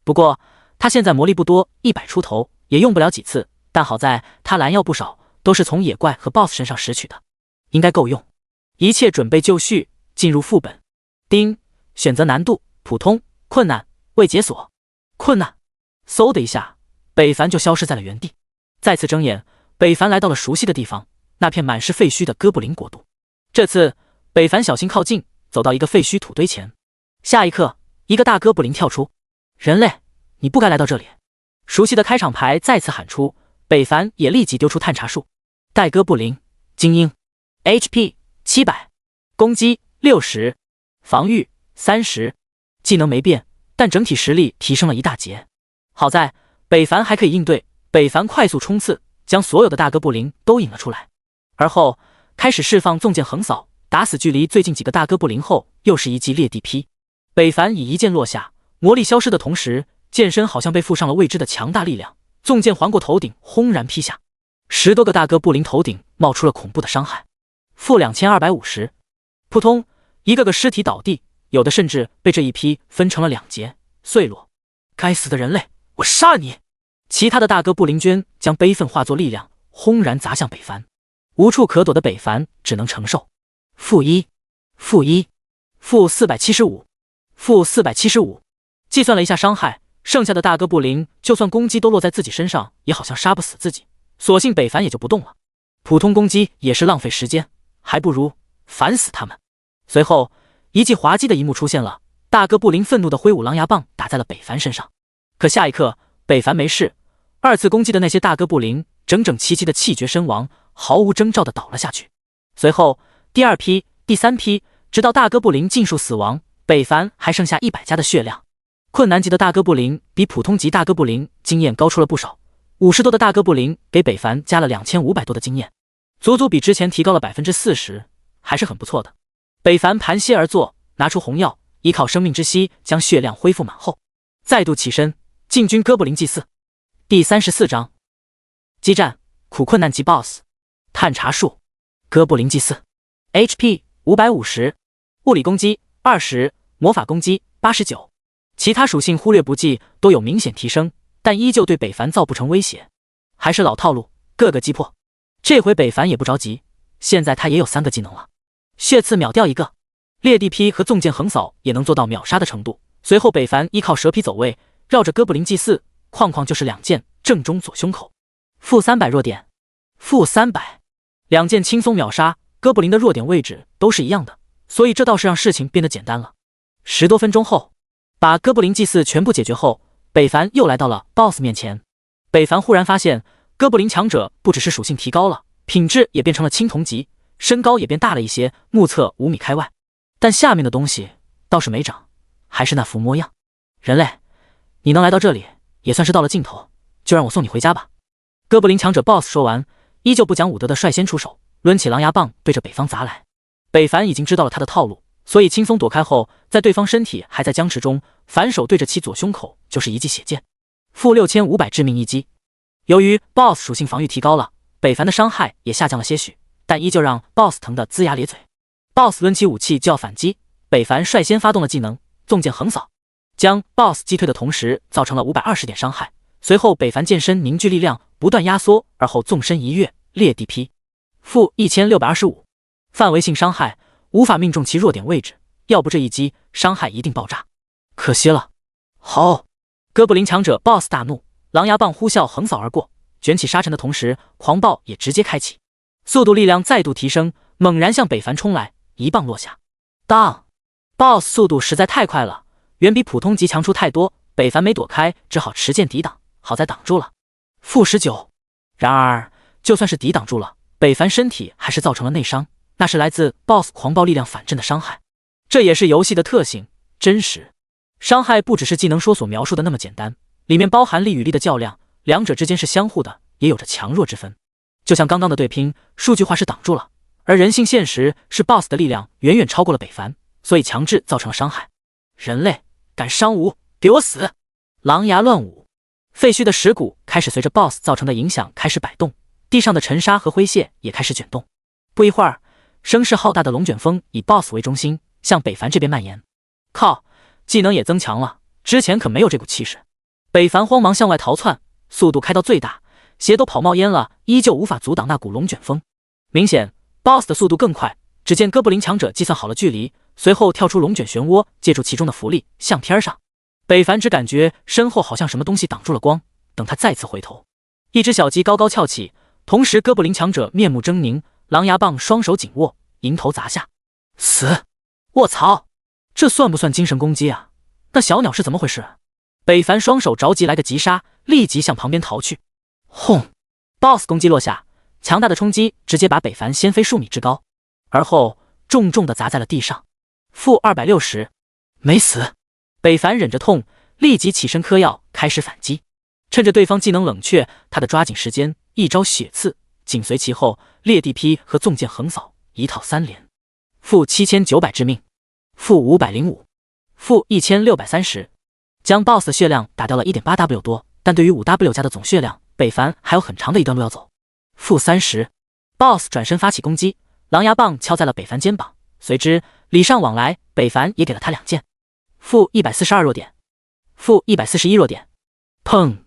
不过他现在魔力不多，100出头，也用不了几次，但好在他蓝药不少，都是从野怪和 BOSS 身上拾取的，应该够用。一切准备就绪，进入副本。叮，选择难度：普通、困难、未解锁。困难，嗖的一下，北凡就消失在了原地。再次睁眼，北凡来到了熟悉的地方，那片满是废墟的哥布林国度。这次北凡小心靠近，走到一个废墟土堆前。下一刻，一个大哥布林跳出：人类，你不该来到这里。熟悉的开场牌再次喊出，北凡也立即丢出探查术。戴哥布林，精英 ，HP 700，攻击60，防御30，技能没变，但整体实力提升了一大截。好在北凡还可以应对，北凡快速冲刺，将所有的大哥布林都引了出来，而后开始释放纵剑横扫，打死距离最近几个大哥布林后，又是一记裂地劈。北凡以一剑落下，魔力消失的同时，剑身好像被附上了未知的强大力量，纵剑环过头顶，轰然劈下。10多个大哥布林头顶冒出了恐怖的伤害，负2250，扑通，一个个尸体倒地，有的甚至被这一劈分成了2截，碎落。该死的人类，我杀了你！其他的大哥布林娟将悲愤化作力量，轰然砸向北凡。无处可躲的北凡只能承受。负1，负1，负475，负475。计算了一下伤害，剩下的大哥布林就算攻击都落在自己身上，也好像杀不死自己，索性北凡也就不动了。普通攻击也是浪费时间，还不如烦死他们。随后，一记滑稽的一幕出现了，大哥布林愤怒地挥舞狼牙棒打在了北凡身上。可下一刻，北凡没事，二次攻击的那些大哥布林整整齐齐的气绝身亡，毫无征兆地倒了下去。随后，第2批、第3批，直到大哥布林尽数死亡，北凡还剩下100加的血量。困难级的大哥布林比普通级大哥布林经验高出了不少，50多的大哥布林给北凡加了2500多的经验，足足比之前提高了 40%， 还是很不错的。北凡盘膝而坐，拿出红药，依靠生命之息将血量恢复满后，再度起身进军哥布林祭祀。第34章激战苦困难级 BOSS 探查术哥布林祭祀。 HP 550，物理攻击20，魔法攻击89，其他属性忽略不计，都有明显提升，但依旧对北凡造不成威胁。还是老套路，各个击破。这回北凡也不着急，现在他也有3个技能了，血刺秒掉一个，裂地劈和纵剑横扫也能做到秒杀的程度。随后北凡依靠蛇皮走位，绕着哥布林祭祀，哐哐就是2剑正中左胸口。负300弱点，负300，2剑轻松秒杀。哥布林的弱点位置都是一样的，所以这倒是让事情变得简单了。10多分钟后，把哥布林祭祀全部解决后，北凡又来到了 BOSS 面前。北凡忽然发现，哥布林强者不只是属性提高了，品质也变成了青铜级，身高也变大了一些，目测5米开外。但下面的东西倒是没长，还是那副模样。人类，你能来到这里，也算是到了尽头，就让我送你回家吧。哥布林强者 BOSS 说完，依旧不讲武德的率先出手，抡起狼牙棒对着北方砸来。北凡已经知道了他的套路，所以轻松躲开后，在对方身体还在僵持中，反手对着其左胸口就是一记血剑，负6500致命一击。由于 BOSS 属性防御提高了，北凡的伤害也下降了些许，但依旧让 BOSS 疼得龇牙咧嘴。BOSS 抡起武器就要反击，北凡率先发动了技能纵剑横扫，将 BOSS 击退的同时造成了520点伤害。随后北凡剑身凝聚力量，不断压缩，而后纵身一跃，裂地劈，负1625，范围性伤害，无法命中其弱点位置，要不这一击伤害一定爆炸，可惜了。好，哥布林强者 BOSS 大怒，狼牙棒呼啸横扫而过，卷起沙尘的同时，狂暴也直接开启，速度力量再度提升，猛然向北凡冲来，一棒落下。当 BOSS 速度实在太快了，远比普通级强出太多，北凡没躲开，只好持剑抵挡，好在挡住了，负19。然而就算是抵挡住了，北凡身体还是造成了内伤，那是来自 BOSS 狂暴力量反震的伤害。这也是游戏的特性，真实伤害不只是技能说所描述的那么简单，里面包含力与力的较量，两者之间是相互的，也有着强弱之分。就像刚刚的对拼，数据化是挡住了，而人性现实是 BOSS 的力量远远超过了北凡，所以强制造成了伤害。人类敢伤吾，给我死！狼牙乱舞，废墟的石骨开始随着 BOSS 造成的影响开始摆动，地上的尘沙和灰屑也开始卷动。不一会儿，声势浩大的龙卷风以 BOSS 为中心向北凡这边蔓延。靠，技能也增强了，之前可没有这股气势。北凡慌忙向外逃窜，速度开到最大，鞋都跑冒烟了，依旧无法阻挡那股龙卷风。明显 BOSS 的速度更快，只见哥布林强者计算好了距离，随后跳出龙卷漩涡，借助其中的浮力向天上。北凡只感觉身后好像什么东西挡住了光，等他再次回头，一只小鸡高高翘起，同时哥布林强者面目狰狞，狼牙棒双手紧握，迎头砸下。死！卧槽，这算不算精神攻击啊？那小鸟是怎么回事？北凡双手着急来个急刹，立即向旁边逃去。轰 ！BOSS 攻击落下，强大的冲击直接把北凡掀飞数米之高，而后重重地砸在了地上。负260，没死。北凡忍着痛，立即起身嗑药，开始反击。趁着对方技能冷却，他的抓紧时间，一招血刺，紧随其后裂地劈和纵剑横扫，一套3连。负7900致命，负505，负1630，将 BOSS 的血量打掉了 1.8W 多，但对于 5W 加的总血量，北凡还有很长的一段路要走。负30， BOSS 转身发起攻击，狼牙棒敲在了北凡肩膀，随之礼尚往来，北凡也给了他2剑。负142弱点，负141弱点。砰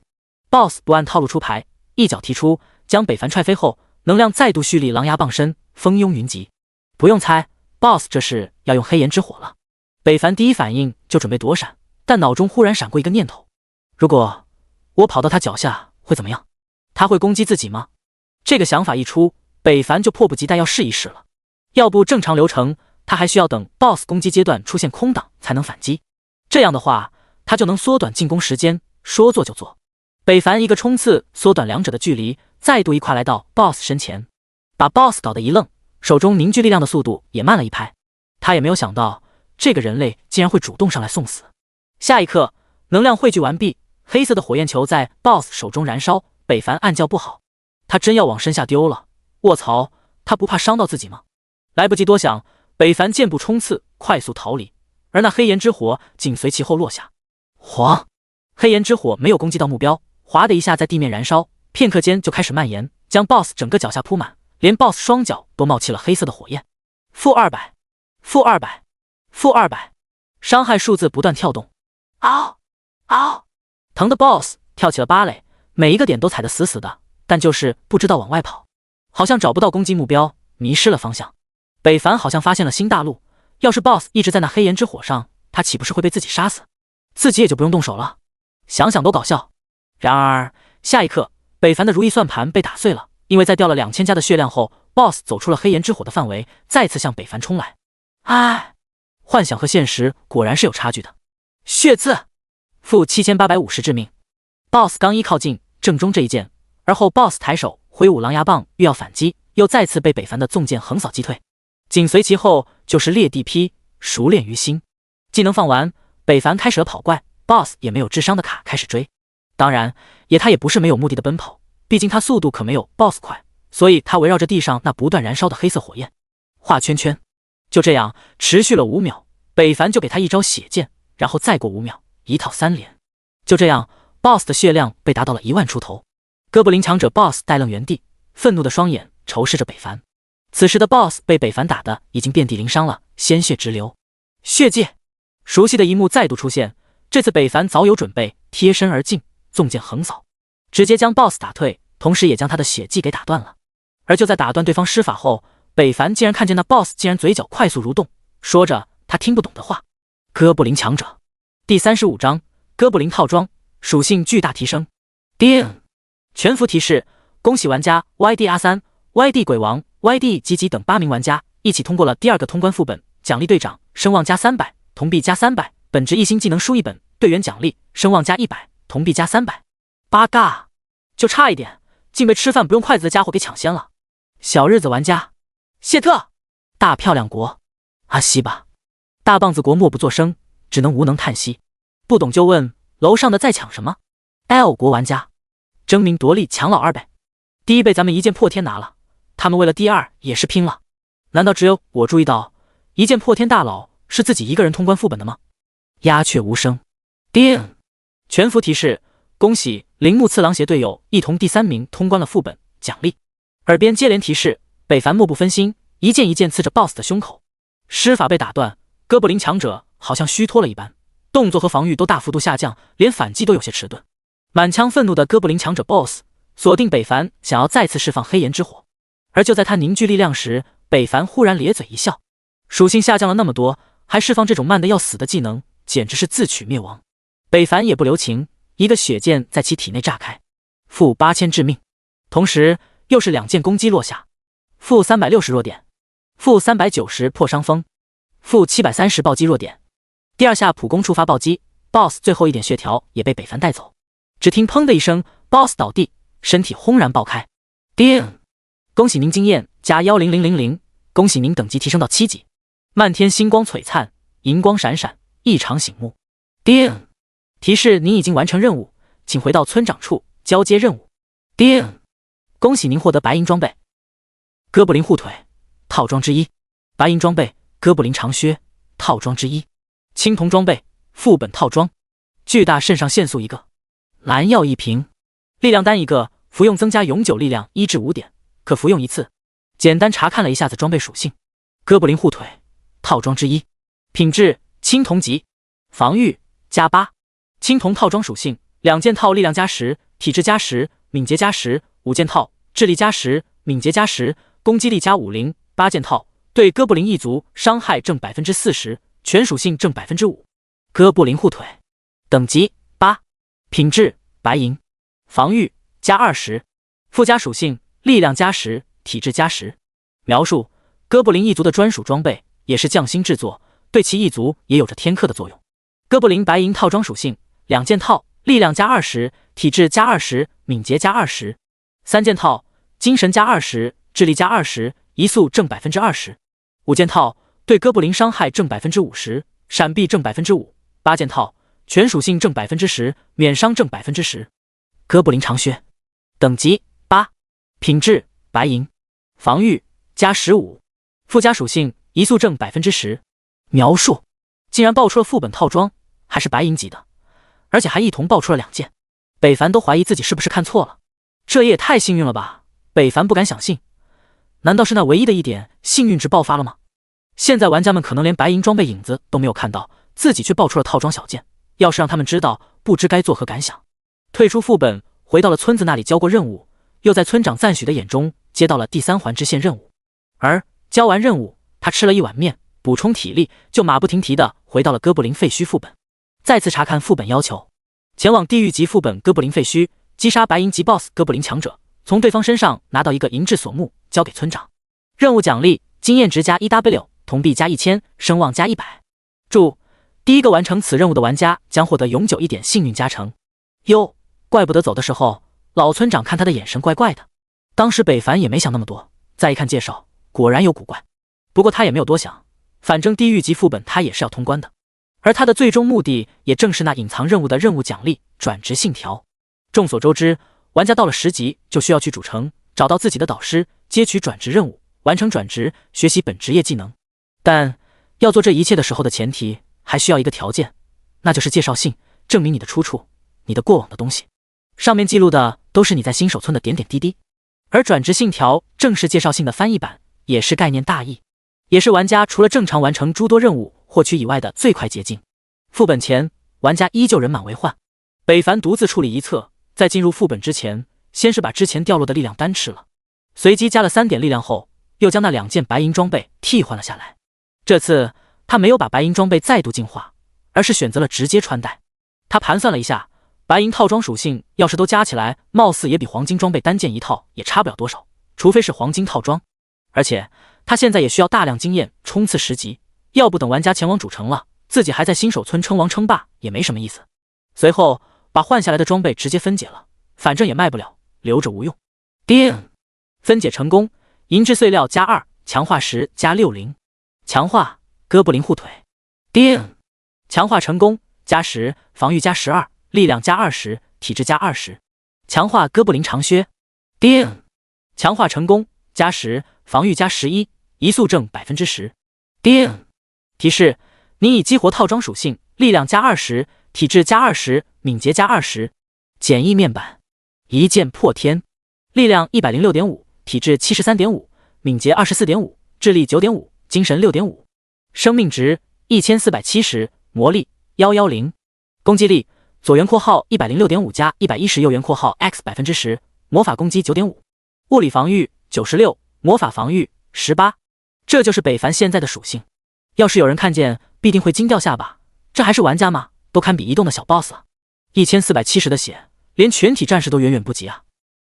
！BOSS 不按套路出牌，一脚踢出，将北凡踹飞后，能量再度蓄力，狼牙棒身蜂拥云集。不用猜 ，BOSS 这是要用黑炎之火了。北凡第一反应就准备躲闪，但脑中忽然闪过一个念头：如果我跑到他脚下会怎么样？他会攻击自己吗？这个想法一出，北凡就迫不及待要试一试了。要不正常流程，他还需要等 BOSS 攻击阶段出现空档才能反击。这样的话，他就能缩短进攻时间，说做就做。北凡一个冲刺，缩短两者的距离，再度一跨来到 BOSS 身前，把 BOSS 搞得一愣，手中凝聚力量的速度也慢了一拍。他也没有想到，这个人类竟然会主动上来送死。下一刻，能量汇聚完毕，黑色的火焰球在 BOSS 手中燃烧。北凡暗叫不好，他真要往身下丢了。卧槽，他不怕伤到自己吗？来不及多想，北凡箭步冲刺，快速逃离。而那黑炎之火紧随其后落下，黄黑炎之火没有攻击到目标，哗的一下在地面燃烧，片刻间就开始蔓延，将 BOSS 整个脚下铺满，连 BOSS 双脚都冒起了黑色的火焰。负200，负200，负200，伤害数字不断跳动。嗷嗷，疼的 BOSS 跳起了芭蕾，每一个点都踩得死死的，但就是不知道往外跑，好像找不到攻击目标，迷失了方向。北凡好像发现了新大陆。要是 BOSS 一直在那黑岩之火上，他岂不是会被自己杀死？自己也就不用动手了。想想都搞笑。然而下一刻，北凡的如意算盘被打碎了，因为在掉了2000加的血量后 ，BOSS 走出了黑岩之火的范围，再次向北凡冲来。唉，幻想和现实果然是有差距的。血刺，负7850致命。BOSS 刚一靠近，正中这一剑，而后 BOSS 抬手挥舞狼牙棒，欲要反击，又再次被北凡的纵剑横扫击退。紧随其后就是裂地劈，熟练于心。技能放完，北凡开始了跑怪 ，BOSS 也没有智商的卡开始追。当然，他也不是没有目的的奔跑，毕竟他速度可没有 BOSS 快，所以他围绕着地上那不断燃烧的黑色火焰画圈圈。就这样持续了5秒，北凡就给他一招血剑，然后再过5秒，一套3连。就这样 ，BOSS 的血量被达到了1万出头。哥布林强者 BOSS 呆愣原地，愤怒的双眼仇视着北凡。此时的 BOSS 被北凡打的已经遍体鳞伤了，鲜血直流。血界，熟悉的一幕再度出现，这次北凡早有准备，贴身而进，纵剑横扫，直接将 BOSS 打退，同时也将他的血技给打断了。而就在打断对方施法后，北凡竟然看见那 BOSS 竟然嘴角快速蠕动，说着他听不懂的话。哥布林强者第35章哥布林套装，属性巨大提升。叮！全服提示：恭喜玩家 YD 阿三、YD 鬼王、YD 吉吉等8名玩家一起通过了第2个通关副本，奖励队长声望加300，铜币加300，本职一星技能输1本，队员奖励声望加100，铜币加300。八嘎，就差一点，竟被吃饭不用筷子的家伙给抢先了。小日子玩家谢特，大漂亮国阿西吧，大棒子国默不作声，只能无能叹息。不懂就问楼上的在抢什么。L 国玩家争名夺利抢老2呗，第1被咱们一剑破天拿了，他们为了第2也是拼了。难道只有我注意到一剑破天大佬是自己一个人通关副本的吗？鸦雀无声。叮！全服提示：恭喜铃木次郎携队友一同第3名通关了副本，奖励。耳边接连提示，北凡默不分心，一剑一剑刺着 BOSS 的胸口。施法被打断，哥布林强者好像虚脱了一般，动作和防御都大幅度下降，连反击都有些迟钝。满腔愤怒的哥布林强者 BOSS 锁定北凡，想要再次释放黑岩之火。而就在他凝聚力量时，北凡忽然咧嘴一笑，属性下降了那么多，还释放这种慢的要死的技能，简直是自取灭亡。北凡也不留情，一个血剑在其体内炸开，负8000致命，同时又是2剑攻击落下，负360弱点，负390破伤风，负730暴击弱点。第2下普攻触发暴击 ，BOSS 最后一点血条也被北凡带走。只听砰的一声 ，BOSS 倒地，身体轰然爆开。叮！恭喜您经验加10000，恭喜您等级提升到7级。漫天星光璀璨，银光闪闪，异常醒目。叮！提示您已经完成任务，请回到村长处交接任务。叮！恭喜您获得白银装备，哥布林护腿套装之一，白银装备哥布林长靴套装之一，青铜装备副本套装，巨大肾上腺素1个，蓝药1瓶，力量丹1个，服用增加永久力量1至5点，可服用1次。简单查看了一下子装备属性，哥布林护腿套装之一，品质青铜级，防御加8，青铜套装属性2件套力量加10，体质加10，敏捷加10，5件套智力加10，敏捷加10，攻击力加50，8件套对哥布林一族伤害正 40%， 全属性正 5%。 哥布林护腿等级8，品质白银，防御加20，附加属性力量加10，体质加10。描述：哥布林一族的专属装备，也是匠心制作，对其一族也有着天克的作用。哥布林白银套装属性2件套力量加20，体质加20，敏捷加20。3件套精神加20，智力加20，移速正 20%。5件套对哥布林伤害正 50%， 闪避正 5%。8件套全属性正 10%， 免伤正 10%。哥布林长靴等级8，品质白银，防御加15，附加属性移速正 10%。描述：竟然爆出了副本套装，还是白银级的，而且还一同爆出了2件。北凡都怀疑自己是不是看错了，这也太幸运了吧！北凡不敢相信，难道是那唯一的一点幸运值爆发了吗？现在玩家们可能连白银装备影子都没有看到，自己却爆出了套装小件，要是让他们知道，不知该作何感想。退出副本，回到了村子那里交过任务，又在村长赞许的眼中接到了第3环支线任务。而交完任务，他吃了一碗面，补充体力，就马不停蹄地回到了哥布林废墟副本，再次查看副本要求，前往地狱级副本哥布林废墟，击杀白银级 BOSS 哥布林强者，从对方身上拿到一个银质锁木，交给村长。任务奖励：经验值加 1W， 铜币加1000，声望加100。注：第一个完成此任务的玩家将获得永久1点幸运加成。哟，怪不得走的时候老村长看他的眼神怪怪的。当时北凡也没想那么多，再一看介绍，果然有古怪。不过他也没有多想，反正地狱级副本他也是要通关的，而他的最终目的也正是那隐藏任务的任务奖励——转职信条。众所周知，玩家到了10级就需要去主城找到自己的导师，接取转职任务，完成转职，学习本职业技能。但要做这一切的时候的前提，还需要一个条件，那就是介绍信，证明你的出处，你的过往的东西。上面记录的都是你在新手村的点点滴滴，而转职信条正是介绍信的翻译版，也是概念大意，也是玩家除了正常完成诸多任务获取以外的最快捷径。副本前，玩家依旧人满为患。北凡独自处理一侧，在进入副本之前，先是把之前掉落的力量丹吃了，随机加了3点力量后，又将那2件白银装备替换了下来。这次他没有把白银装备再度进化，而是选择了直接穿戴。他盘算了一下，白银套装属性要是都加起来，貌似也比黄金装备单件一套也差不了多少，除非是黄金套装。而且他现在也需要大量经验冲刺10级，要不等玩家前往主城了，自己还在新手村称王称霸也没什么意思。随后把换下来的装备直接分解了，反正也卖不了，留着无用。叮，分解成功，银质碎料加2，强化10加60，强化哥布林护腿。叮，强化成功，加10，防御加12，力量加20，体质加20，强化哥布林长靴。叮，强化成功，加10，防御加11，移速正 10%。叮，提示：你已激活套装属性，力量加20，体质加20，敏捷加20。简易面板，一剑破天，力量 106.5， 体质 73.5， 敏捷 24.5， 智力 9.5， 精神 6.5， 生命值1470，魔力110，攻击力左圆括号 106.5 加110右圆括号 x 10%， 魔法攻击 9.5， 物理防御96，魔法防御18。这就是北凡现在的属性。要是有人看见，必定会惊掉下巴，这还是玩家吗？都堪比移动的小 boss 啊！1470的血，连全体战士都远远不及啊！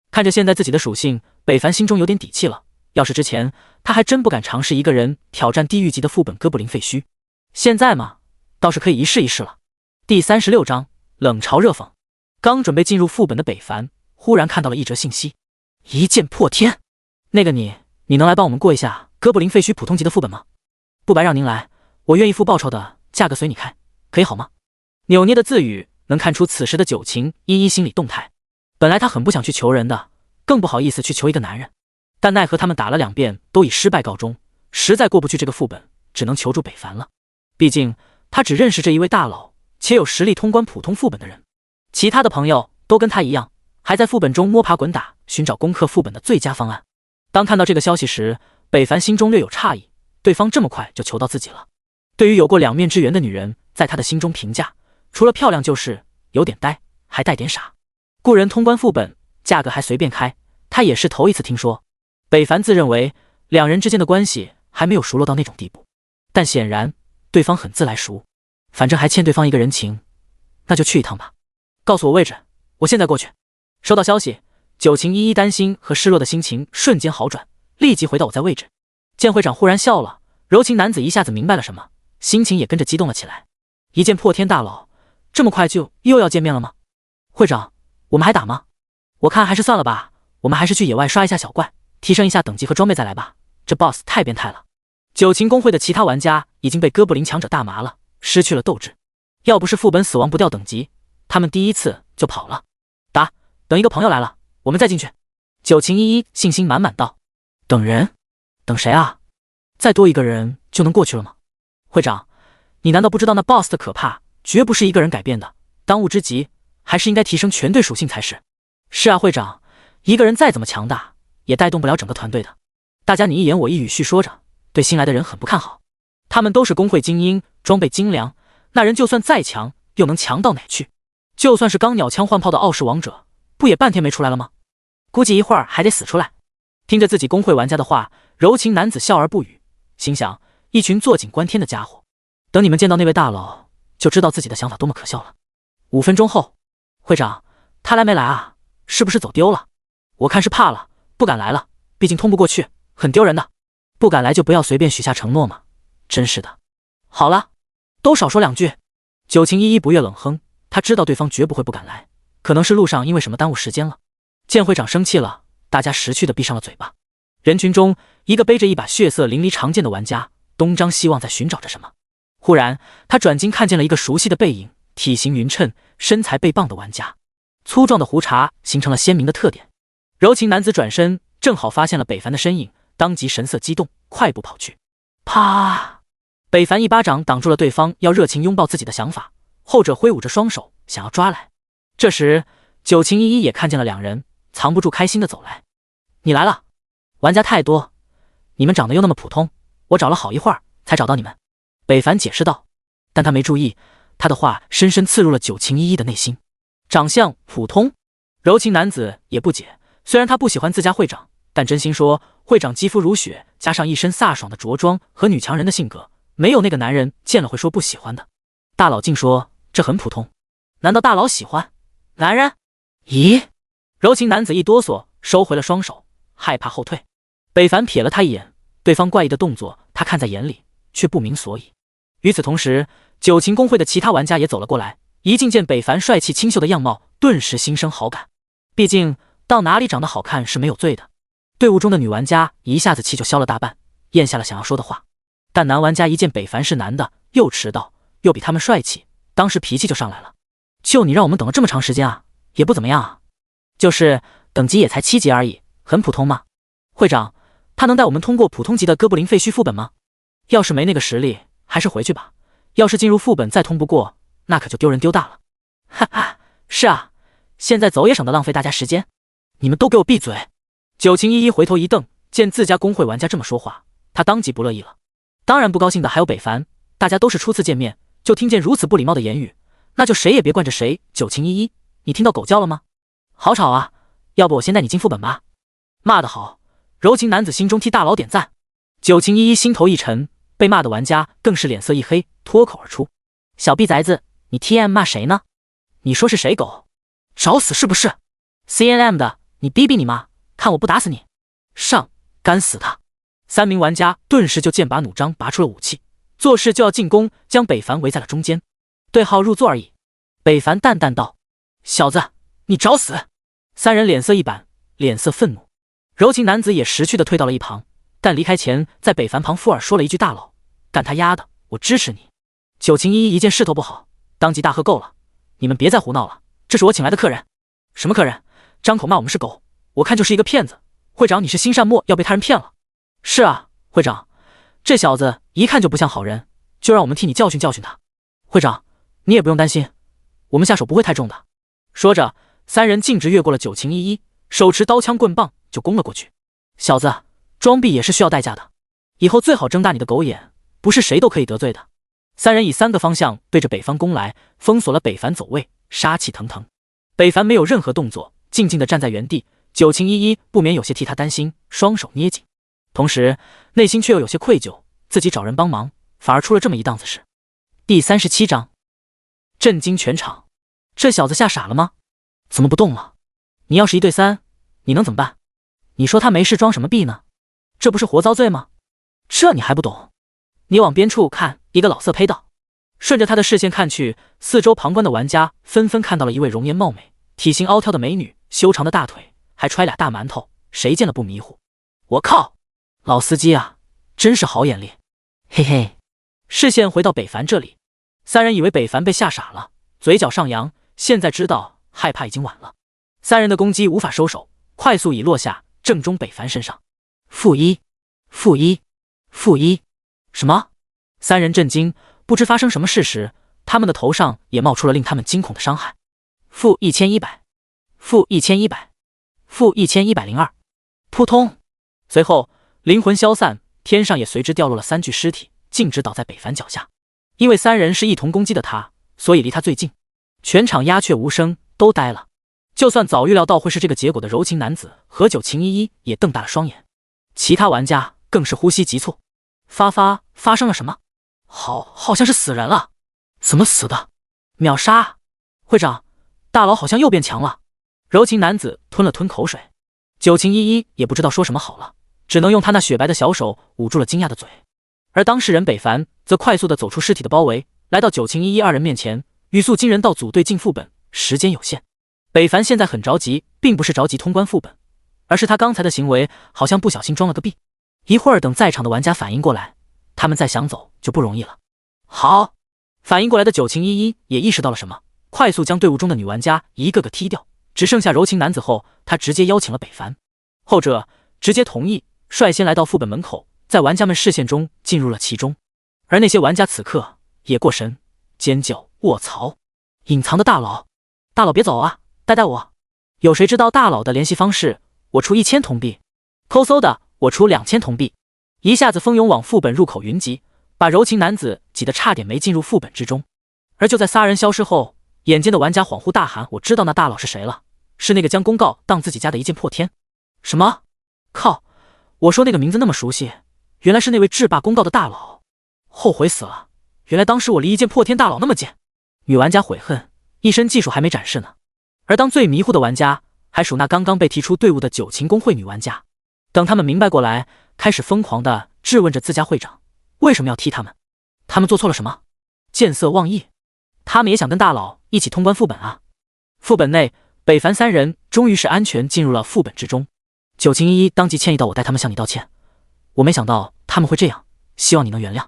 看着现在自己的属性，北凡心中有点底气了。要是之前，他还真不敢尝试一个人挑战地狱级的副本哥布林废墟。现在嘛，倒是可以一试一试了。第36章冷嘲热讽。刚准备进入副本的北凡，忽然看到了一则信息：一剑破天。那个你能来帮我们过一下哥布林废墟普通级的副本吗？不白让您来，我愿意付报酬的价格随你开，可以好吗？扭捏的字语能看出此时的九晴依依心理动态。本来他很不想去求人的，更不好意思去求一个男人，但奈何他们打了2遍都以失败告终，实在过不去这个副本，只能求助北凡了。毕竟他只认识这一位大佬，且有实力通关普通副本的人，其他的朋友都跟他一样，还在副本中摸爬滚打，寻找攻克副本的最佳方案。当看到这个消息时，北凡心中略有诧异，对方这么快就求到自己了。对于有过2面之缘的女人，在他的心中评价，除了漂亮就是有点呆，还带点傻。故人通关副本，价格还随便开，他也是头一次听说。北凡自认为2人之间的关系还没有熟络到那种地步，但显然对方很自来熟，反正还欠对方一个人情，那就去一趟吧。告诉我位置，我现在过去。收到消息，九晴依依担心和失落的心情瞬间好转，立即回到我在位置。见会长忽然笑了，柔情男子一下子明白了什么，心情也跟着激动了起来。一剑破天大佬，这么快就又要见面了吗？会长，我们还打吗？我看还是算了吧，我们还是去野外刷一下小怪，提升一下等级和装备再来吧。这 boss 太变态了。九晴公会的其他玩家已经被哥布林强者大麻了，失去了斗志。要不是副本死亡不掉等级，他们第一次就跑了。等一个朋友来了，我们再进去。九晴依依信心满满道。等人？等谁啊？再多一个人就能过去了吗？会长，你难道不知道那 boss 的可怕绝不是一个人改变的？当务之急还是应该提升全队属性才是。是啊，会长，一个人再怎么强大，也带动不了整个团队的。大家你一言我一语叙说着，对新来的人很不看好。他们都是工会精英，装备精良，那人就算再强，又能强到哪去？就算是刚鸟枪换炮的傲视王者，不也半天没出来了吗？估计一会儿还得死出来。听着自己工会玩家的话，柔情男子笑而不语，心想一群坐井观天的家伙。等你们见到那位大佬，就知道自己的想法多么可笑了。5分钟后，会长，他来没来啊？是不是走丢了？我看是怕了，不敢来了，毕竟通不过去，很丢人的。不敢来就不要随便许下承诺嘛，真是的。好了，都少说2句。九晴依依不悦冷哼，他知道对方绝不会不敢来，可能是路上因为什么耽误时间了。见会长生气了，大家识趣的闭上了嘴巴。人群中，一个背着一把血色淋漓长剑的玩家东张西望，在寻找着什么。忽然，他转睛看见了一个熟悉的背影，体型匀称，身材倍棒的玩家，粗壮的胡茬形成了鲜明的特点。柔情男子转身，正好发现了北凡的身影，当即神色激动，快步跑去。啪！北凡一巴掌挡住了对方要热情拥抱自己的想法，后者挥舞着双手想要抓来。这时，九晴依依也看见了两人，藏不住开心的走来。你来了，玩家太多，你们长得又那么普通，我找了好一会儿才找到你们。北凡解释道，但他没注意，他的话深深刺入了九晴依依的内心。长相普通，柔情男子也不解，虽然他不喜欢自家会长，但真心说，会长肌肤如雪，加上一身飒爽的着装和女强人的性格，没有那个男人见了会说不喜欢的。大佬竟说这很普通，难道大佬喜欢男人？咦？柔情男子一哆嗦，收回了双手，害怕后退。北凡瞥了他一眼，对方怪异的动作他看在眼里，却不明所以。与此同时，九晴公会的其他玩家也走了过来，一进见北凡帅气清秀的样貌，顿时心生好感。毕竟到哪里长得好看是没有罪的。队伍中的女玩家一下子气就消了大半，咽下了想要说的话。但男玩家一见北凡是男的，又迟到，又比他们帅气，当时脾气就上来了。就你让我们等了这么长时间啊，也不怎么样啊。就是等级也才7级而已，很普通吗？会长，他能带我们通过普通级的哥布林废墟副本吗？要是没那个实力，还是回去吧。要是进入副本再通不过，那可就丢人丢大了。哈哈，是啊，现在走也省得浪费大家时间。你们都给我闭嘴！九晴依依回头一瞪，见自家公会玩家这么说话，他当即不乐意了。当然不高兴的还有北凡，大家都是初次见面，就听见如此不礼貌的言语，那就谁也别惯着谁。九晴依依，你听到狗叫了吗？好吵啊，要不我先带你进副本吧。骂得好，柔情男子心中替大佬点赞。九晴依依心头一沉，被骂的玩家更是脸色一黑，脱口而出：小逼崽子，你 TM 骂谁呢？你说是谁狗？找死是不是？ CNM 的，你逼逼你妈，看我不打死你！上，干死他！3名玩家顿时就剑拔弩张，拔出了武器，做事就要进攻，将北凡围在了中间。对号入座而已。北凡淡淡道：小子，你找死！3人脸色一板，脸色愤怒。柔情男子也识趣的退到了一旁，但离开前在北凡旁附耳说了一句：大佬，干他丫的，我支持你。九晴依依一见势头不好，当即大喝：够了，你们别再胡闹了，这是我请来的客人。什么客人？张口骂我们是狗，我看就是一个骗子。会长，你是心善莫要被他人骗了？是啊，会长，这小子一看就不像好人，就让我们替你教训教训他。会长，你也不用担心，我们下手不会太重的。说着，3人径直越过了九晴依依，手持刀枪棍棒就攻了过去。小子，装逼也是需要代价的，以后最好睁大你的狗眼，不是谁都可以得罪的。3人以3个方向对着北凡攻来，封锁了北凡走位，杀气腾腾。北凡没有任何动作，静静地站在原地。九晴依依不免有些替他担心，双手捏紧，同时内心却又有些愧疚，自己找人帮忙，反而出了这么一档子事。第37章，震惊全场。这小子吓傻了吗？怎么不动了？你要是1对3，你能怎么办？你说他没事装什么逼呢？这不是活遭罪吗？这你还不懂？你往边处看，一个老色胚道。顺着他的视线看去，四周旁观的玩家纷纷看到了一位容颜貌美、体型凹挑的美女，修长的大腿，还揣俩大馒头，谁见了不迷糊？我靠，老司机啊，真是好眼力！嘿嘿。视线回到北凡这里，3人以为北凡被吓傻了，嘴角上扬，现在知道害怕已经晚了。3人的攻击无法收手，快速已落下，正中北凡身上。负一，负一，负一！什么？3人震惊，不知发生什么事时，他们的头上也冒出了令他们惊恐的伤害。负1100，负1100，负1102！扑通！随后灵魂消散，天上也随之掉落了3具尸体，径直倒在北凡脚下。因为3人是一同攻击的他，所以离他最近。全场鸦雀无声，都呆了。就算早预料到会是这个结果的柔情男子和九晴依依也瞪大了双眼，其他玩家更是呼吸急促。发生了什么？好像是死人了。怎么死的？秒杀！会长，大佬好像又变强了。柔情男子吞了吞口水，九情依依也不知道说什么好了，只能用他那雪白的小手捂住了惊讶的嘴。而当事人北凡则快速地走出尸体的包围，来到九情依依二人面前，语速惊人道：“组队进副本，时间有限。”北凡现在很着急，并不是着急通关副本，而是他刚才的行为好像不小心装了个逼。一会儿等在场的玩家反应过来，他们再想走就不容易了。好，反应过来的九情依依也意识到了什么，快速将队伍中的女玩家一个个踢掉，只剩下柔情男子后，他直接邀请了北凡，后者直接同意，率先来到副本门口，在玩家们视线中进入了其中。而那些玩家此刻也过神，尖叫：“卧槽！隐藏的大佬，大佬别走啊，带我！有谁知道大佬的联系方式？我出1000铜币，抠搜的我出2000铜币。”一下子蜂拥往副本入口云集，把柔情男子挤得差点没进入副本之中。而就在仨人消失后，眼尖的玩家恍惚大喊：“我知道那大佬是谁了，是那个将公告当自己家的一剑破天。”什么？靠！我说那个名字那么熟悉，原来是那位制霸公告的大佬，后悔死了！原来当时我离一剑破天大佬那么近。女玩家悔恨，一身技术还没展示呢。而当最迷糊的玩家还属那刚刚被踢出队伍的九情公会女玩家，等他们明白过来，开始疯狂地质问着自家会长，为什么要踢他们？他们做错了什么？见色忘义，他们也想跟大佬一起通关副本啊！副本内，北凡三人终于是安全进入了副本之中。九情依依当即歉意道：“我代他们向你道歉，我没想到他们会这样，希望你能原谅。”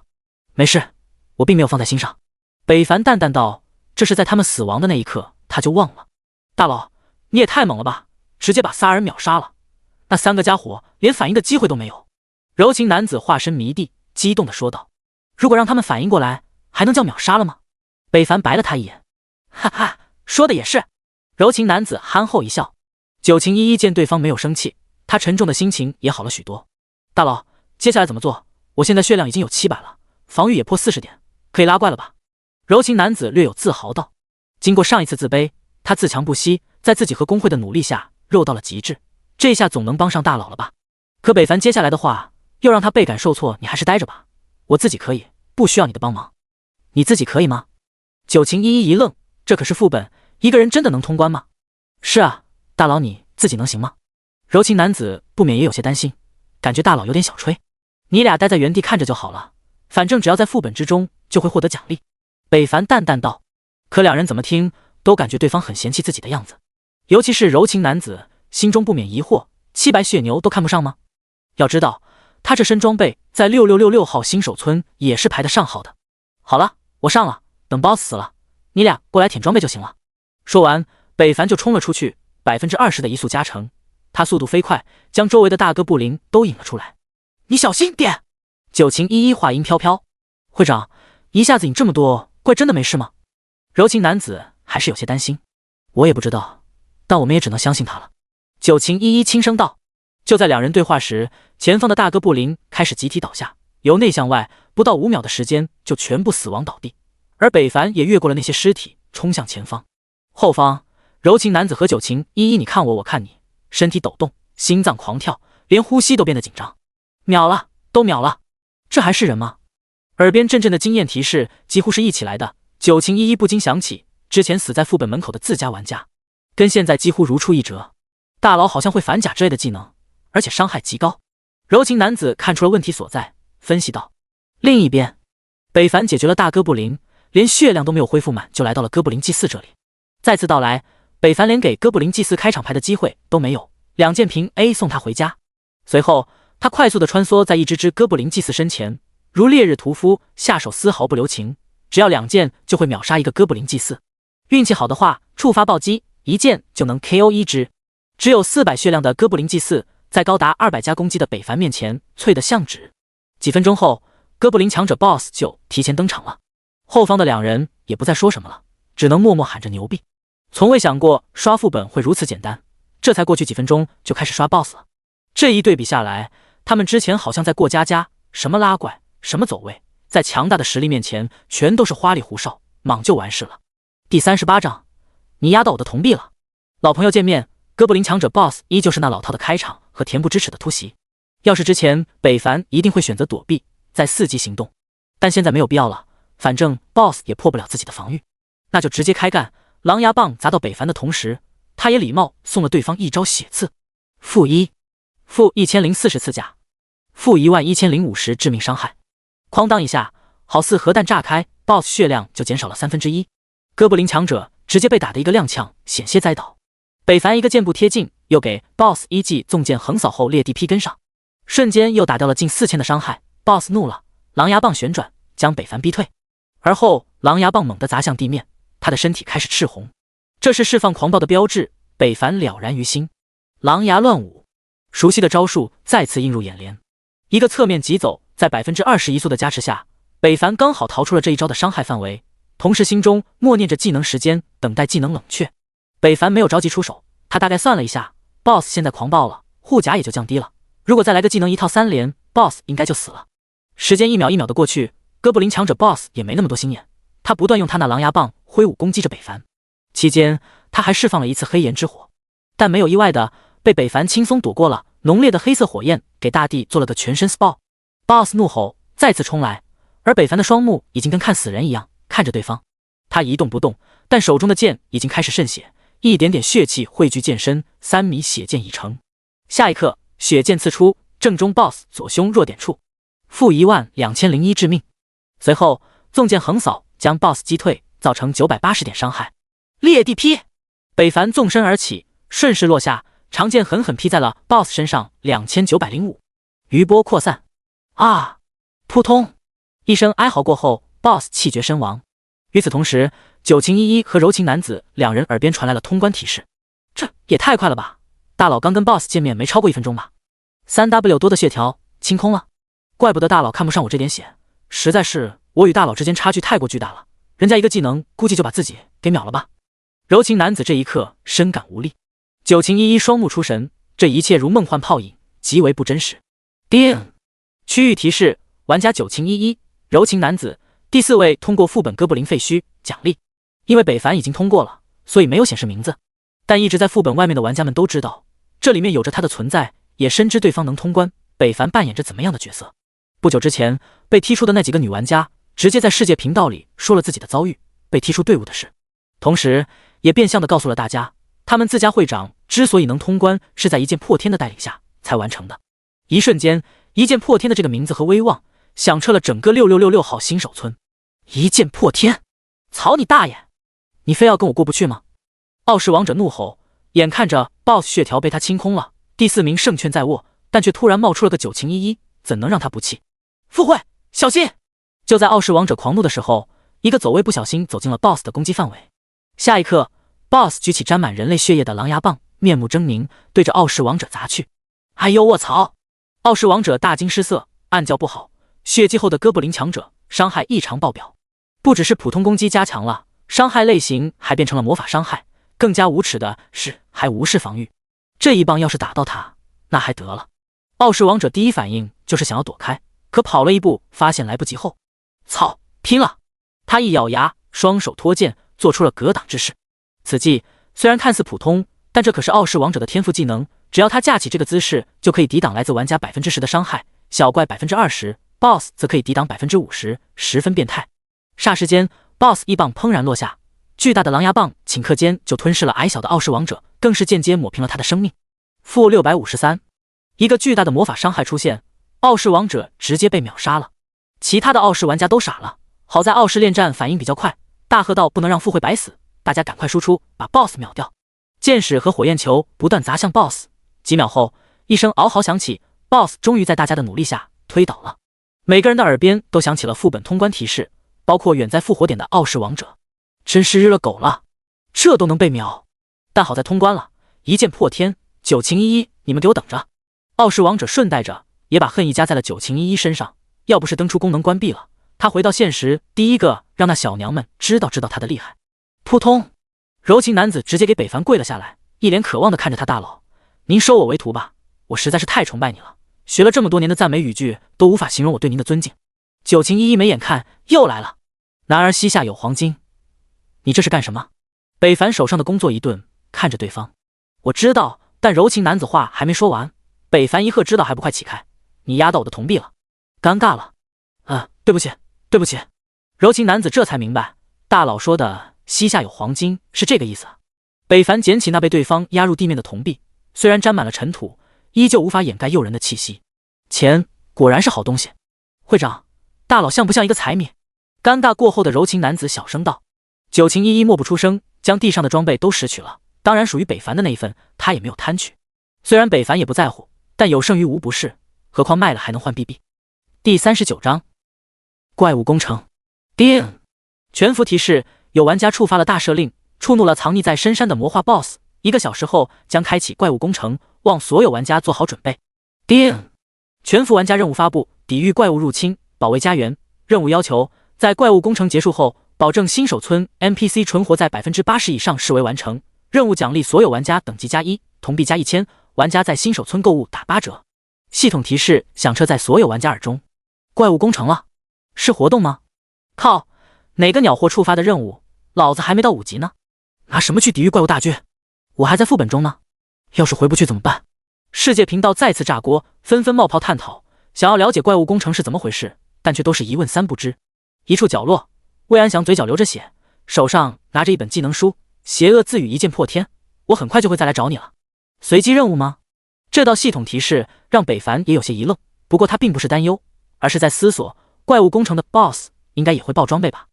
没事，我并没有放在心上。北凡淡淡道：“这是在他们死亡的那一刻，他就忘了。”大佬，你也太猛了吧，直接把仨人秒杀了，那3个家伙连反应的机会都没有。柔情男子化身迷弟，激动地说道：“如果让他们反应过来，还能叫秒杀了吗？”北凡白了他一眼，哈哈，说的也是。柔情男子憨厚一笑。九情依依见对方没有生气，他沉重的心情也好了许多。大佬，接下来怎么做？我现在血量已经有700了，防御也破40点，可以拉怪了吧？柔情男子略有自豪道。经过上一次自卑，他自强不息，在自己和工会的努力下肉到了极致，这下总能帮上大佬了吧？可北凡接下来的话又让他倍感受挫，你还是待着吧，我自己可以，不需要你的帮忙。你自己可以吗？九情依依一愣，这可是副本，一个人真的能通关吗？是啊，大佬你自己能行吗？柔情男子不免也有些担心，感觉大佬有点小吹。你俩待在原地看着就好了，反正只要在副本之中就会获得奖励。北凡淡淡道。可两人怎么听都感觉对方很嫌弃自己的样子，尤其是柔情男子心中不免疑惑，700血牛都看不上吗？要知道他这身装备在6666号新手村也是排得上号的。好了，我上了，等 BOSS 死了，你俩过来舔装备就行了。说完，北凡就冲了出去，20%的移速加成，他速度飞快，将周围的大哥布林都引了出来。你小心点！九情依依话音飘飘。会长，一下子引这么多，怪真的没事吗？柔情男子还是有些担心。我也不知道，但我们也只能相信他了。九情依依轻声道。就在两人对话时，前方的大哥布林开始集体倒下，由内向外，不到5秒的时间就全部死亡倒地。而北凡也越过了那些尸体，冲向前方。后方，柔情男子和九情依依你看我，我看你，身体抖动，心脏狂跳，连呼吸都变得紧张。秒了，都秒了，这还是人吗？耳边阵阵的经验提示几乎是一起来的。九情依依不禁想起之前死在副本门口的自家玩家，跟现在几乎如出一辙。大佬好像会反甲之类的技能，而且伤害极高。柔情男子看出了问题所在，分析道。另一边，北凡解决了大哥布林，连血量都没有恢复满就来到了哥布林祭祀这里。再次到来，北凡连给哥布林祭祀开场牌的机会都没有，2件平 A 送他回家。随后他快速的穿梭在一只哥布林祭祀身前，如烈日屠夫，下手丝毫不留情，只要2件就会秒杀一个哥布林祭祀。运气好的话，触发暴击1件就能 KO 一只。只有400血量的哥布林祭祀，在高达200加攻击的北凡面前脆得像纸。几分钟后，哥布林强者 BOSS 就提前登场了。后方的两人也不再说什么了，只能默默喊着牛逼。从未想过刷副本会如此简单，这才过去几分钟就开始刷 BOSS 了。这一对比下来，他们之前好像在过家家，什么拉怪，什么走位，在强大的实力面前全都是花里胡哨，莽就完事了。第38章，你压到我的铜币了。老朋友见面，哥布林强者 BOSS 依旧是那老套的开场和恬不知耻的突袭。要是之前北凡一定会选择躲避，在伺机行动，但现在没有必要了，反正 BOSS 也破不了自己的防御，那就直接开干。狼牙棒砸到北凡的同时，他也礼貌送了对方一招血刺，-1，-1040刺甲，-11050致命伤害。哐当一下，好似核弹炸开 ，BOSS 血量就减少了1/3。哥布林强者直接被打得一个踉跄，险些栽倒。北凡一个箭步贴近，又给 BOSS 一记纵剑横扫后裂地劈跟上，瞬间又打掉了近4000的伤害。BOSS 怒了，狼牙棒旋转将北凡逼退，而后狼牙棒猛地砸向地面，他的身体开始赤红，这是释放狂暴的标志。北凡了然于心，狼牙乱舞，熟悉的招数再次映入眼帘。一个侧面疾走，在20%移速的加持下，北凡刚好逃出了这一招的伤害范围，同时心中默念着技能时间，等待技能冷却。北凡没有着急出手，他大概算了一下 ，BOSS 现在狂暴了，护甲也就降低了，如果再来个技能1套3连 ，BOSS 应该就死了。时间一秒一秒的过去，哥布林强者 BOSS 也没那么多心眼，他不断用他那狼牙棒挥舞攻击着北凡，期间他还释放了一次黑炎之火，但没有意外的被北凡轻松躲过了。浓烈的黑色火焰给大地做了个全身 SPA。BOSS 怒吼再次冲来，而北凡的双目已经跟看死人一样看着对方，他一动不动，但手中的剑已经开始渗血，一点点血气汇聚剑身，3米血剑已成。下一刻，血剑刺出，正中 BOSS 左胸弱点处，-12001致命。随后纵剑横扫将 BOSS 击退，造成980点伤害。裂地劈，北凡纵身而起，顺势落下，长剑狠狠劈在了 BOSS 身上，2905。余波扩散，啊！扑通！一声哀嚎过后 ，BOSS 气绝身亡。与此同时，九情依依和柔情男子两人耳边传来了通关提示。这也太快了吧！大佬刚跟 BOSS 见面没超过1分钟吧？3W 多的血条清空了，怪不得大佬看不上我这点血，实在是我与大佬之间差距太过巨大了，人家一个技能估计就把自己给秒了吧。柔情男子这一刻深感无力，九情依依双目出神，这一切如梦幻泡影，极为不真实。叮！区域提示：玩家九情依依、柔情男子，第4位通过副本哥布林废墟，奖励。因为北凡已经通过了，所以没有显示名字，但一直在副本外面的玩家们都知道，这里面有着他的存在，也深知对方能通关。北凡扮演着怎么样的角色？不久之前被踢出的那几个女玩家，直接在世界频道里说了自己的遭遇，被踢出队伍的事，同时也变相的告诉了大家，他们自家会长之所以能通关，是在一剑破天的带领下才完成的。一瞬间，一剑破天的这个名字和威望响彻了整个6666号新手村。一剑破天，草你大爷！你非要跟我过不去吗？傲视王者怒吼，眼看着 BOSS 血条被他清空了，第4名胜券在握，但却突然冒出了个九情依依，怎能让他不气？附会，小心！就在傲视王者狂怒的时候，一个走位不小心走进了 BOSS 的攻击范围。下一刻 ，BOSS 举起沾满人类血液的狼牙棒，面目狰狞，对着傲视王者砸去。哎呦卧槽！傲视王者大惊失色，暗叫不好，血祭后的哥布林强者伤害异常爆表，不只是普通攻击加强了，伤害类型还变成了魔法伤害，更加无耻的是还无视防御。这一棒要是打到他，那还得了。傲视王者第一反应就是想要躲开，可跑了一步发现来不及后，操，拼了！他一咬牙，双手托剑，做出了格挡之势。此技虽然看似普通，但这可是傲视王者的天赋技能，只要他架起这个姿势，就可以抵挡来自玩家10%的伤害，小怪20%，BOSS 则可以抵挡50%，十分变态。霎时间 ，BOSS 一棒砰然落下，巨大的狼牙棒顷刻间就吞噬了矮小的傲视王者，更是间接抹平了他的生命。-653，一个巨大的魔法伤害出现，傲视王者直接被秒杀了。其他的傲视玩家都傻了，好在傲视恋战反应比较快，大喝道：“不能让附会白死，大家赶快输出，把 BOSS 秒掉！”箭矢和火焰球不断砸向 BOSS， 几秒后，一声嗷嚎响起 ，BOSS 终于在大家的努力下推倒了。每个人的耳边都响起了副本通关提示，包括远在复活点的傲视王者。真是日了狗了，这都能被秒！但好在通关了，一剑破天，九情依依，你们给我等着！傲视王者顺带着也把恨意加在了九情依依身上，要不是登出功能关闭了，他回到现实第一个让那小娘们知道他的厉害。扑通！柔情男子直接给北凡跪了下来，一脸渴望的看着他：“大佬，您收我为徒吧，我实在是太崇拜你了，学了这么多年的赞美语句都无法形容我对您的尊敬。”九情依依没眼看又来了，男儿膝下有黄金，你这是干什么？北凡手上的工作一顿，看着对方，我知道，但柔情男子话还没说完，北凡一喝知道还不快起开，你压到我的铜币了，尴尬了。对不起，对不起。柔情男子这才明白，大佬说的膝下有黄金是这个意思。北凡捡起那被对方压入地面的铜币，虽然沾满了尘土，依旧无法掩盖诱人的气息。钱果然是好东西。会长，大佬像不像一个财迷？尴尬过后的柔情男子小声道。九情依依默不出声，将地上的装备都拾取了，当然属于北凡的那一份他也没有贪去。虽然北凡也不在乎，但有胜于无不是，何况卖了还能换币币。第39章怪物攻城。叮！全服提示：有玩家触发了大赦令，触怒了藏匿在深山的魔化 BOSS，1个小时后将开启怪物攻城，望所有玩家做好准备。叮！全服玩家任务发布：抵御怪物入侵，保卫家园。任务要求：在怪物攻城结束后，保证新手村 NPC 存活在 80% 以上视为完成。任务奖励所有玩家等级加1，铜币加1000，玩家在新手村购物打8折。系统提示响彻在所有玩家耳中。怪物攻城了？是活动吗？靠，哪个鸟货触发的任务？老子还没到5级呢，拿什么去抵御怪物大军？我还在副本中呢，要是回不去怎么办？世界频道再次炸锅，纷纷冒泡探讨，想要了解怪物攻城是怎么回事，但却都是一问三不知。一处角落，魏安祥嘴角流着血，手上拿着一本技能书，邪恶自语一剑破天，我很快就会再来找你了。随机任务吗？这道系统提示让北凡也有些一愣，不过他并不是担忧，而是在思索怪物攻城的 BOSS 应该也会爆装备吧。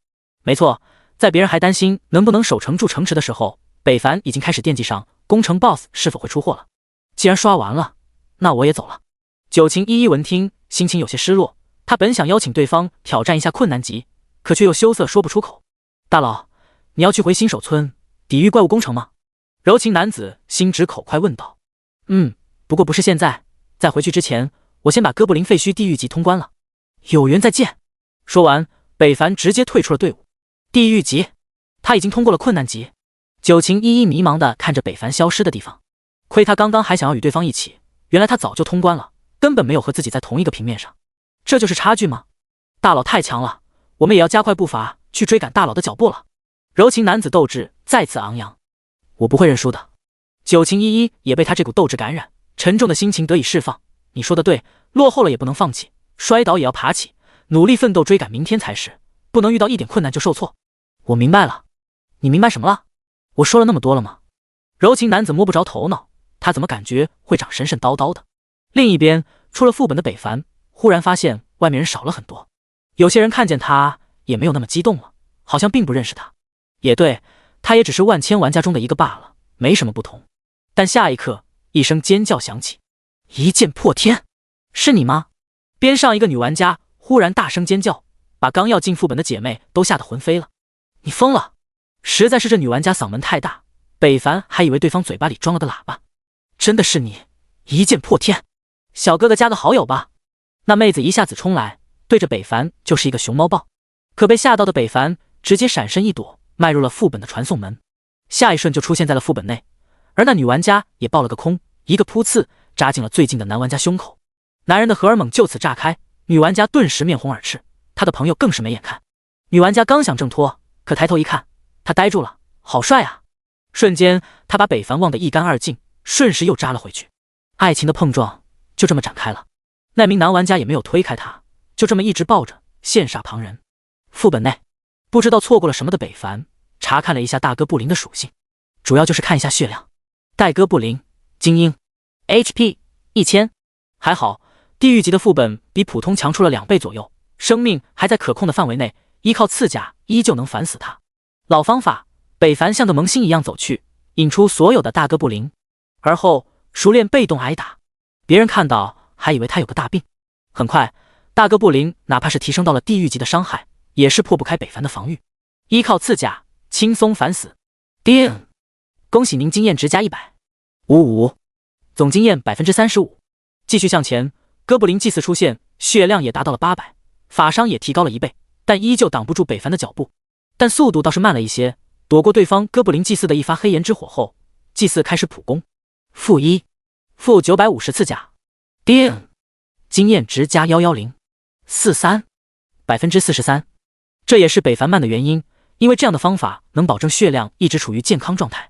没错，在别人还担心能不能守城筑城池的时候，北凡已经开始惦记上攻城 BOSS 是否会出货了。既然刷完了，那我也走了。九情依依闻听，心情有些失落，他本想邀请对方挑战一下困难级，可却又羞涩说不出口。大佬，你要去回新手村抵御怪物攻城吗？柔情男子心直口快问道。不过不是现在，在回去之前，我先把哥布林废墟地狱级通关了。有缘再见。说完，北凡直接退出了队伍。地狱级？他已经通过了困难级。九情依依迷茫地看着北凡消失的地方，亏他刚刚还想要与对方一起，原来他早就通关了，根本没有和自己在同一个平面上。这就是差距吗？大佬太强了，我们也要加快步伐去追赶大佬的脚步了。柔情男子斗志再次昂扬。我不会认输的。九情依依也被他这股斗志感染，沉重的心情得以释放。你说的对，落后了也不能放弃，摔倒也要爬起，努力奋斗追赶明天才是，不能遇到一点困难就受挫。我明白了。你明白什么了？我说了那么多了吗？柔情男子摸不着头脑，他怎么感觉会长神神叨叨的。另一边，出了副本的北凡忽然发现外面人少了很多，有些人看见他也没有那么激动了，好像并不认识他。也对，他也只是万千玩家中的一个罢了，没什么不同。但下一刻，一声尖叫响起，一剑破天，是你吗？边上一个女玩家忽然大声尖叫，把刚要进副本的姐妹都吓得魂飞了。你疯了！实在是这女玩家嗓门太大，北凡还以为对方嘴巴里装了个喇叭。真的是你，一剑破天，小哥哥加个好友吧。那妹子一下子冲来，对着北凡就是一个熊猫抱，可被吓到的北凡直接闪身一躲，迈入了副本的传送门，下一瞬就出现在了副本内。而那女玩家也爆了个空，一个扑刺扎进了最近的男玩家胸口，男人的荷尔蒙就此炸开，女玩家顿时面红耳赤，她的朋友更是没眼看。女玩家刚想挣脱，可抬头一看，她呆住了，好帅啊！瞬间，她把北凡忘得一干二净，顺势又扎了回去。爱情的碰撞就这么展开了。那名男玩家也没有推开她，就这么一直抱着，羡煞旁人。副本内，不知道错过了什么的北凡查看了一下大哥布林的属性，主要就是看一下血量。戴哥布林，精英 ，HP 1000，还好，地狱级的副本比普通强出了2倍左右，生命还在可控的范围内，依靠刺甲依旧能烦死他。老方法，北凡像个萌新一样走去，引出所有的大哥布林，而后熟练被动挨打。别人看到还以为他有个大病。很快，大哥布林哪怕是提升到了地狱级的伤害，也是破不开北凡的防御，依靠刺甲轻松烦死。叮！恭喜您经验值加100，55，总经验35%。继续向前，哥布林祭祀出现，血量也达到了800，法伤也提高了1倍，但依旧挡不住北凡的脚步，但速度倒是慢了一些。躲过对方哥布林祭祀的一发黑炎之火后，祭祀开始普攻。-1，负950刺甲。叮！经验值加110，43%，43%。这也是北凡慢的原因，因为这样的方法能保证血量一直处于健康状态。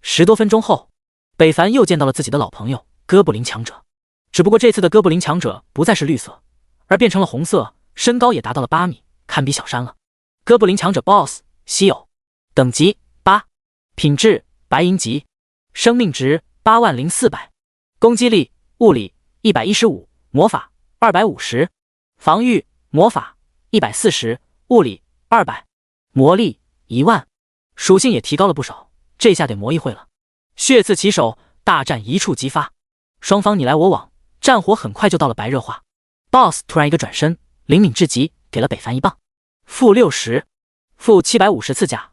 10多分钟后，北凡又见到了自己的老朋友哥布林强者，只不过这次的哥布林强者不再是绿色，而变成了红色，身高也达到了8米，堪比小山了。哥布林强者 BOSS 稀有，等级8，品质白银级，生命值80400，攻击力物理115，魔法250，防御魔法140，物理200，魔力10000，属性也提高了不少，这下得磨一会了。血刺起手，大战一触即发，双方你来我往，战火很快就到了白热化。BOSS 突然一个转身，灵敏至极，给了北凡一棒，负60，负750刺甲。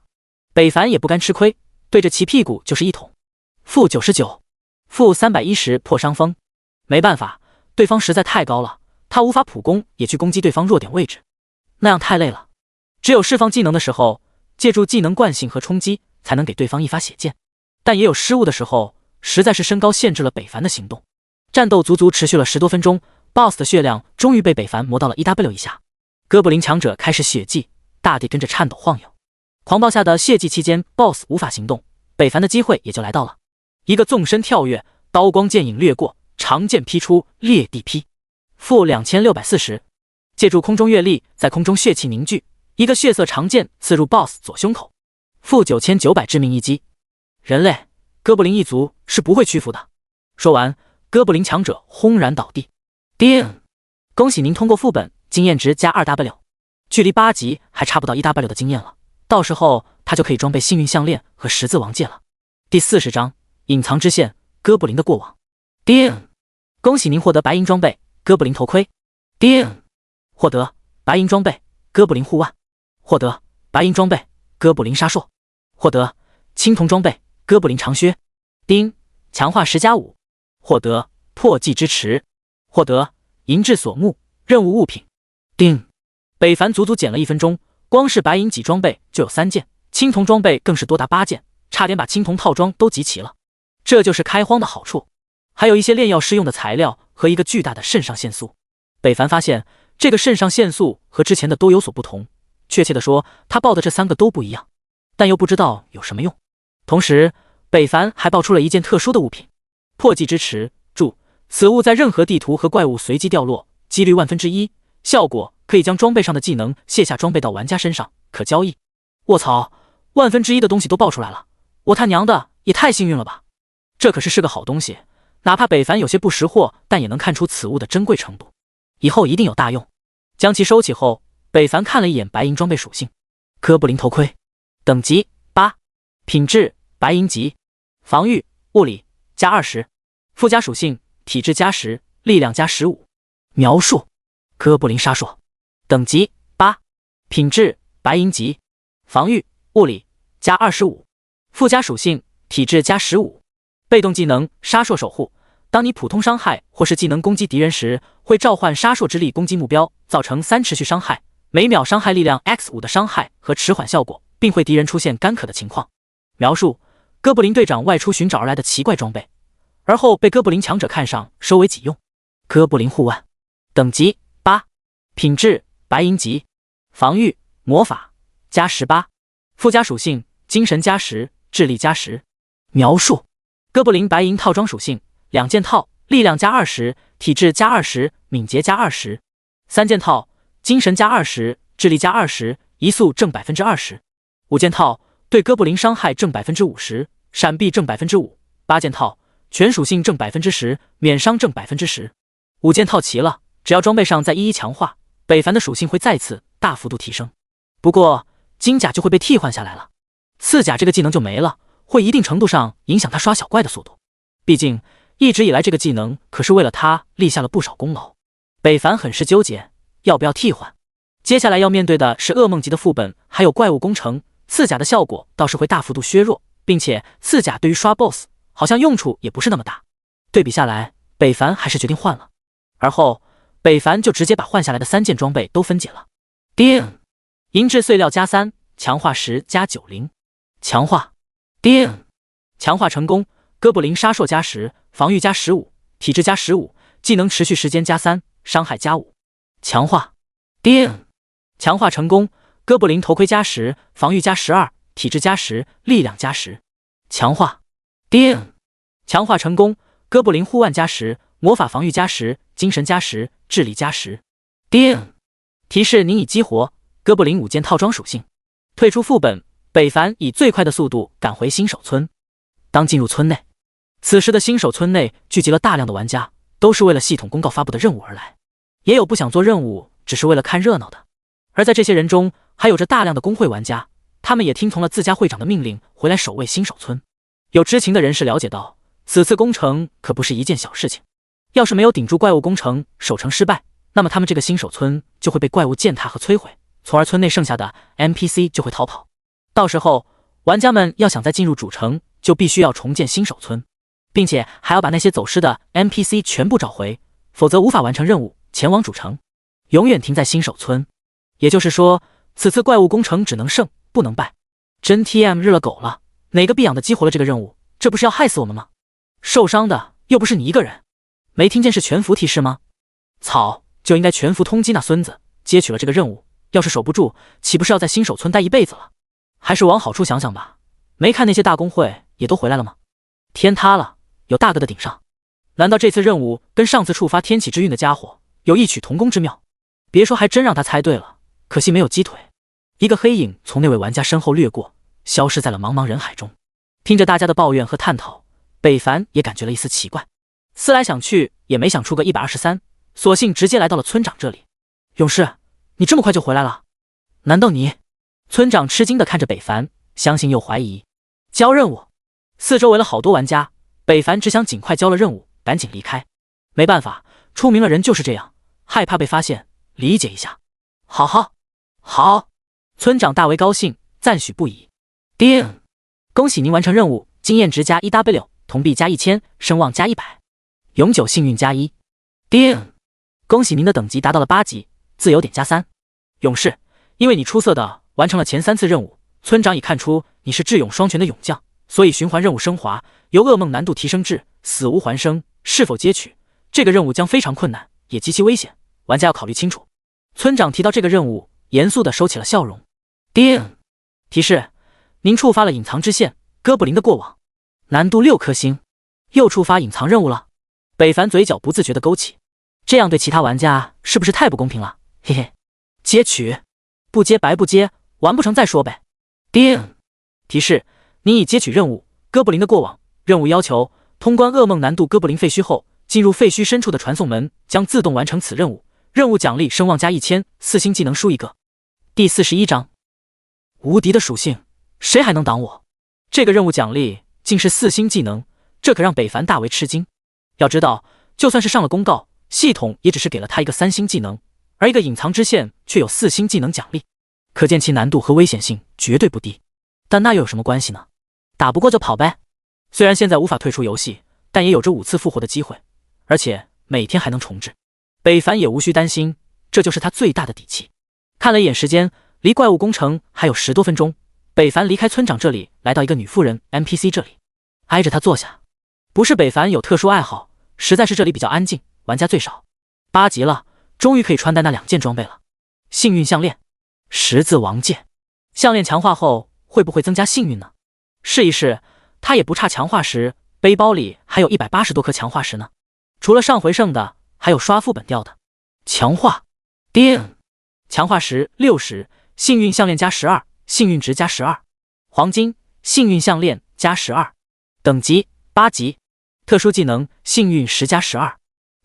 北凡也不甘吃亏，对着其屁股就是一捅，负99，负310破伤风。没办法，对方实在太高了，他无法普攻也去攻击对方弱点位置，那样太累了。只有释放技能的时候，借助技能惯性和冲击，才能给对方一发血剑。但也有失误的时候，实在是身高限制了北凡的行动。战斗足足持续了10多分钟， BOSS 的血量终于被北凡磨到了 1W 以下。哥布林强者开始血迹，大地跟着颤抖晃悠。狂暴下的血迹期间 ，BOSS 无法行动，北凡的机会也就来到了。一个纵身跳跃，刀光剑影掠过，长剑劈出，裂地劈，负2640。借助空中阅历，在空中血气凝聚，一个血色长剑刺入 BOSS 左胸口，负9900致命一击。人类，哥布林一族是不会屈服的。说完，哥布林强者轰然倒地。叮！恭喜您通过副本，经验值加 2W， 距离8级还差不到 1W 的经验了，到时候他就可以装备幸运项链和十字王戒了。第40章隐藏支线，哥布林的过往。叮！恭喜您获得白银装备哥布林头盔。叮！获得白银装备哥布林护腕。获得白银装备哥布林沙硕。获得青铜装备哥布林长靴。叮！强化10+5。获得破纪之池。获得银质锁目任务物品。叮！北凡足足减了1分钟，光是白银级装备就有3件，青铜装备更是多达8件，差点把青铜套装都集齐了。这就是开荒的好处，还有一些炼药师用的材料和一个巨大的肾上腺素。北凡发现这个肾上腺素和之前的都有所不同，确切的说，他报的这3个都不一样，但又不知道有什么用。同时，北凡还爆出了一件特殊的物品——破纪之池。注：此物在任何地图和怪物随机掉落，几率1/1，效果可以将装备上的技能卸下装备到玩家身上，可交易。卧槽，1/1的东西都爆出来了，我他娘的也太幸运了吧！这可是个好东西，哪怕北凡有些不识货，但也能看出此物的珍贵程度，以后一定有大用。将其收起后，北凡看了一眼白银装备属性：哥布林头盔，等级8，品质白银级，防御物理加20，附加属性体质加10，力量加15。描述：哥布林沙硕，等级8，品质白银级，防御物理加25，附加属性体质加15。被动技能沙硕守护，当你普通伤害或是技能攻击敌人时，会召唤沙硕之力攻击目标，造成3持续伤害，每秒伤害力量 X5 的伤害和迟缓效果，并会敌人出现干渴的情况。描述：哥布林队长外出寻找而来的奇怪装备，而后被哥布林强者看上，收为己用。哥布林护腕，等级8，品质白银级，防御魔法加18，附加属性精神加10，智力加10。描述：哥布林白银套装属性：2件套，力量加20，体质加20，敏捷加20； 3件套，精神加20，智力加20，移速正 20%； 5件套，对哥布林伤害正 50%， 闪避正 5%； 8件套，全属性正 10%， 免伤正 10%。 5件套齐了，只要装备上再一一强化，北凡的属性会再次大幅度提升。不过金甲就会被替换下来了，刺甲这个技能就没了，会一定程度上影响他刷小怪的速度。毕竟一直以来这个技能可是为了他立下了不少功劳。北凡很是纠结要不要替换。接下来要面对的是噩梦级的副本，还有怪物工程，刺甲的效果倒是会大幅度削弱，并且刺甲对于刷 BOSS 好像用处也不是那么大。对比下来，北凡还是决定换了。而后北凡就直接把换下来的3件装备都分解了。叮！银质碎料加3，强化10加90，强化。叮！强化成功。哥布林沙硕加10，防御加15，体质加15，技能持续时间加3，伤害加5，强化。叮！强化成功。哥布林头盔加10，防御加12，体质加10，力量加10，强化。叮！强化成功。哥布林护腕加10，魔法防御加10，精神加10，智力加10。叮！提示您已激活哥布林5件套装属性。退出副本，北凡以最快的速度赶回新手村。当进入村内，此时的新手村内聚集了大量的玩家，都是为了系统公告发布的任务而来，也有不想做任务，只是为了看热闹的。而在这些人中，还有着大量的工会玩家，他们也听从了自家会长的命令，回来守卫新手村。有知情的人士了解到，此次攻城可不是一件小事情，要是没有顶住怪物攻城，守城失败，那么他们这个新手村就会被怪物践踏和摧毁，从而村内剩下的 NPC 就会逃跑。到时候，玩家们要想再进入主城，就必须要重建新手村，并且还要把那些走失的 NPC 全部找回，否则无法完成任务，前往主城，永远停在新手村。也就是说，此次怪物攻城只能胜不能败。真 TM 日了狗了，哪个逼养的激活了这个任务？这不是要害死我们吗？受伤的又不是你一个人，没听见是全服提示吗？草，就应该全服通缉那孙子，接取了这个任务，要是守不住，岂不是要在新手村待一辈子了？还是往好处想想吧，没看那些大公会也都回来了吗？天塌了，有大哥的顶上。难道这次任务跟上次触发天启之运的家伙有异曲同工之妙？别说，还真让他猜对了，可惜没有鸡腿。一个黑影从那位玩家身后掠过，消失在了茫茫人海中。听着大家的抱怨和探讨，北凡也感觉了一丝奇怪，思来想去也没想出个123，索性直接来到了村长这里。勇士，你这么快就回来了？难道你……村长吃惊地看着北凡，相信又怀疑。交任务，四周围了好多玩家，北凡只想尽快交了任务，赶紧离开。没办法，出名了人就是这样，害怕被发现，理解一下。好，村长大为高兴，赞许不已。叮，恭喜您完成任务，经验值加 1W， 铜币加1000，声望加100，永久幸运加1。叮，恭喜您的等级达到了8级，自由点加3。勇士，因为你出色的完成了前3次任务，村长已看出你是智勇双全的勇将，所以循环任务升华，由噩梦难度提升至死无还生。是否接取？这个任务将非常困难，也极其危险，玩家要考虑清楚。村长提到这个任务，严肃地收起了笑容。叮，提示：您触发了隐藏支线，哥布林的过往，难度6颗星，又触发隐藏任务了。北凡嘴角不自觉地勾起，这样对其他玩家是不是太不公平了？嘿嘿，接取，不接白不接，完不成再说呗。叮，提示：您已接取任务，哥布林的过往。任务要求：通关噩梦难度哥布林废墟后，进入废墟深处的传送门，将自动完成此任务。任务奖励声望加1000，4星技能输1个。第41章，无敌的属性，谁还能挡我？这个任务奖励竟是4星技能，这可让北凡大为吃惊。要知道，就算是上了公告，系统也只是给了他一个3星技能，而一个隐藏支线却有4星技能奖励，可见其难度和危险性绝对不低。但那又有什么关系呢？打不过就跑呗。虽然现在无法退出游戏，但也有着5次复活的机会，而且每天还能重置。北凡也无需担心，这就是他最大的底气。看了一眼时间，离怪物攻城还有10多分钟。北凡离开村长这里，来到一个女妇人 NPC 这里，挨着她坐下。不是北凡有特殊爱好，实在是这里比较安静，玩家最少。8级了，终于可以穿戴那2件装备了。幸运项链，十字王戒。项链强化后会不会增加幸运呢？试一试，他也不差强化石，背包里还有180多颗强化石呢。除了上回剩的，还有刷副本掉的。强化，叮，强化石60，幸运项链加12，幸运值加12，黄金幸运项链加12，等级8级，特殊技能幸运10加12，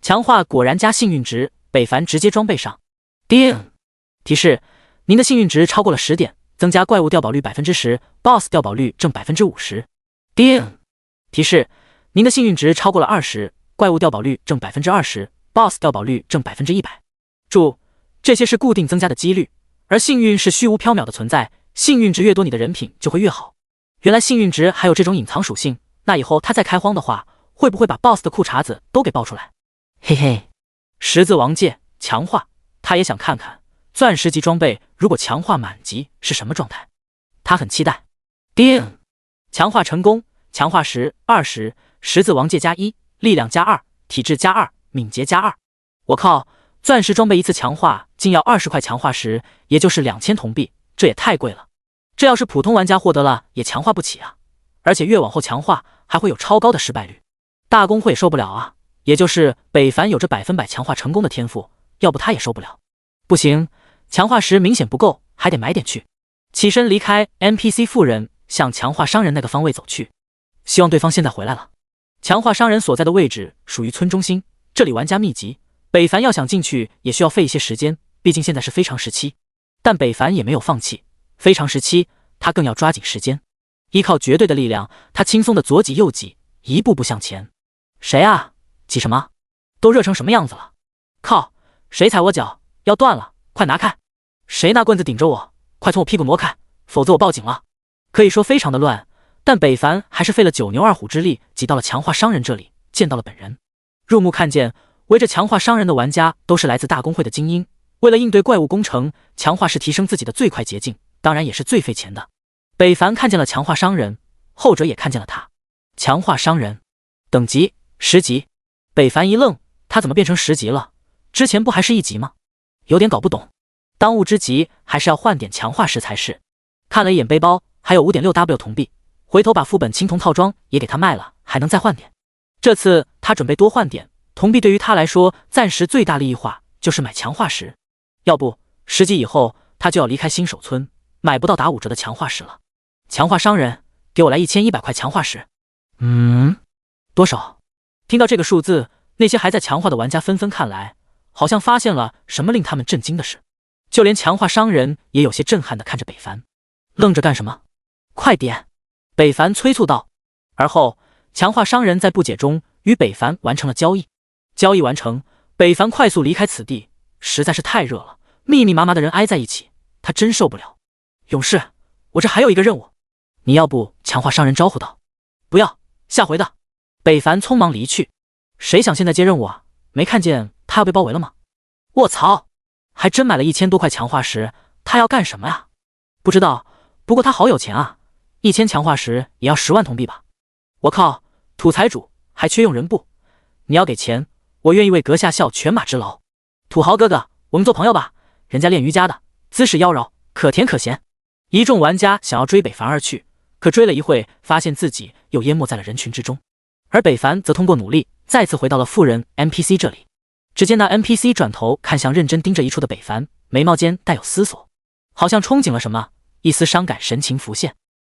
强化果然加幸运值，北凡直接装备上。叮，提示：您的幸运值超过了10点，增加怪物掉宝率 10%， BOSS 掉宝率正 50%。叮，提示：您的幸运值超过了20，怪物掉宝率正 20%， BOSS 掉宝率正 100%。注：这些是固定增加的几率，而幸运是虚无缥缈的存在，幸运值越多，你的人品就会越好。原来幸运值还有这种隐藏属性，那以后他再开荒的话，会不会把 BOSS 的裤衩子都给爆出来？嘿嘿，十字王戒强化，他也想看看钻石级装备如果强化满级是什么状态，他很期待。叮，强化成功，强化石20，十字王戒加1，力量加2，体质加2，敏捷加2。我靠，钻石装备一次强化竟要20块强化石，也就是2000铜币，这也太贵了。这要是普通玩家获得了也强化不起啊，而且越往后强化还会有超高的失败率，大公会受不了啊。也就是北凡有着100%强化成功的天赋，要不他也受不了。不行，强化石明显不够，还得买点去。起身离开 NPC 妇人，向强化商人那个方位走去，希望对方现在回来了。强化商人所在的位置属于村中心，这里玩家密集，北凡要想进去也需要费一些时间，毕竟现在是非常时期。但北凡也没有放弃，非常时期他更要抓紧时间，依靠绝对的力量，他轻松的左挤右挤，一步步向前。谁啊？挤什么？都热成什么样子了？靠！谁踩我脚？要断了，快拿开！谁拿棍子顶着我？快从我屁股挪开，否则我报警了。可以说非常的乱，但北凡还是费了9牛2虎之力挤到了强化商人这里，见到了本人。入目看见围着强化商人的玩家都是来自大公会的精英，为了应对怪物工程，强化是提升自己的最快捷径，当然也是最费钱的。北凡看见了强化商人，后者也看见了他。强化商人等级10级。北凡一愣，他怎么变成10级了？之前不还是1级吗？有点搞不懂。当务之急还是要换点强化石才是。看了一眼背包，还有 5.6W 铜币，回头把副本青铜套装也给他卖了，还能再换点。这次他准备多换点铜币，对于他来说暂时最大利益化就是买强化石。要不10级以后他就要离开新手村，买不到打5折的强化石了。强化商人，给我来1100块强化石。多少？听到这个数字，那些还在强化的玩家纷纷看来，好像发现了什么令他们震惊的事。就连强化商人也有些震撼地看着北凡，愣着干什么？快点！北凡催促道。而后，强化商人在不解中与北凡完成了交易。交易完成，北凡快速离开此地，实在是太热了，密密麻麻的人挨在一起，他真受不了。勇士，我这还有一个任务，你要不？强化商人招呼道。不要，下回的。北凡匆忙离去。谁想现在接任务啊？没看见他要被包围了吗？卧槽！还真买了1000多块强化石，他要干什么呀？不知道，不过他好有钱啊，1000强化石也要10万铜币吧？我靠，土财主还缺用人不？你要给钱，我愿意为阁下效犬马之劳。土豪哥哥，我们做朋友吧，人家练瑜伽的，姿势妖娆，可甜可咸。一众玩家想要追北凡而去，可追了一会，发现自己又淹没在了人群之中。而北凡则通过努力，再次回到了富人 NPC 这里。只见那 NPC 转头看向认真盯着一处的北凡，眉毛间带有思索，好像憧憬了什么，一丝伤感神情浮现。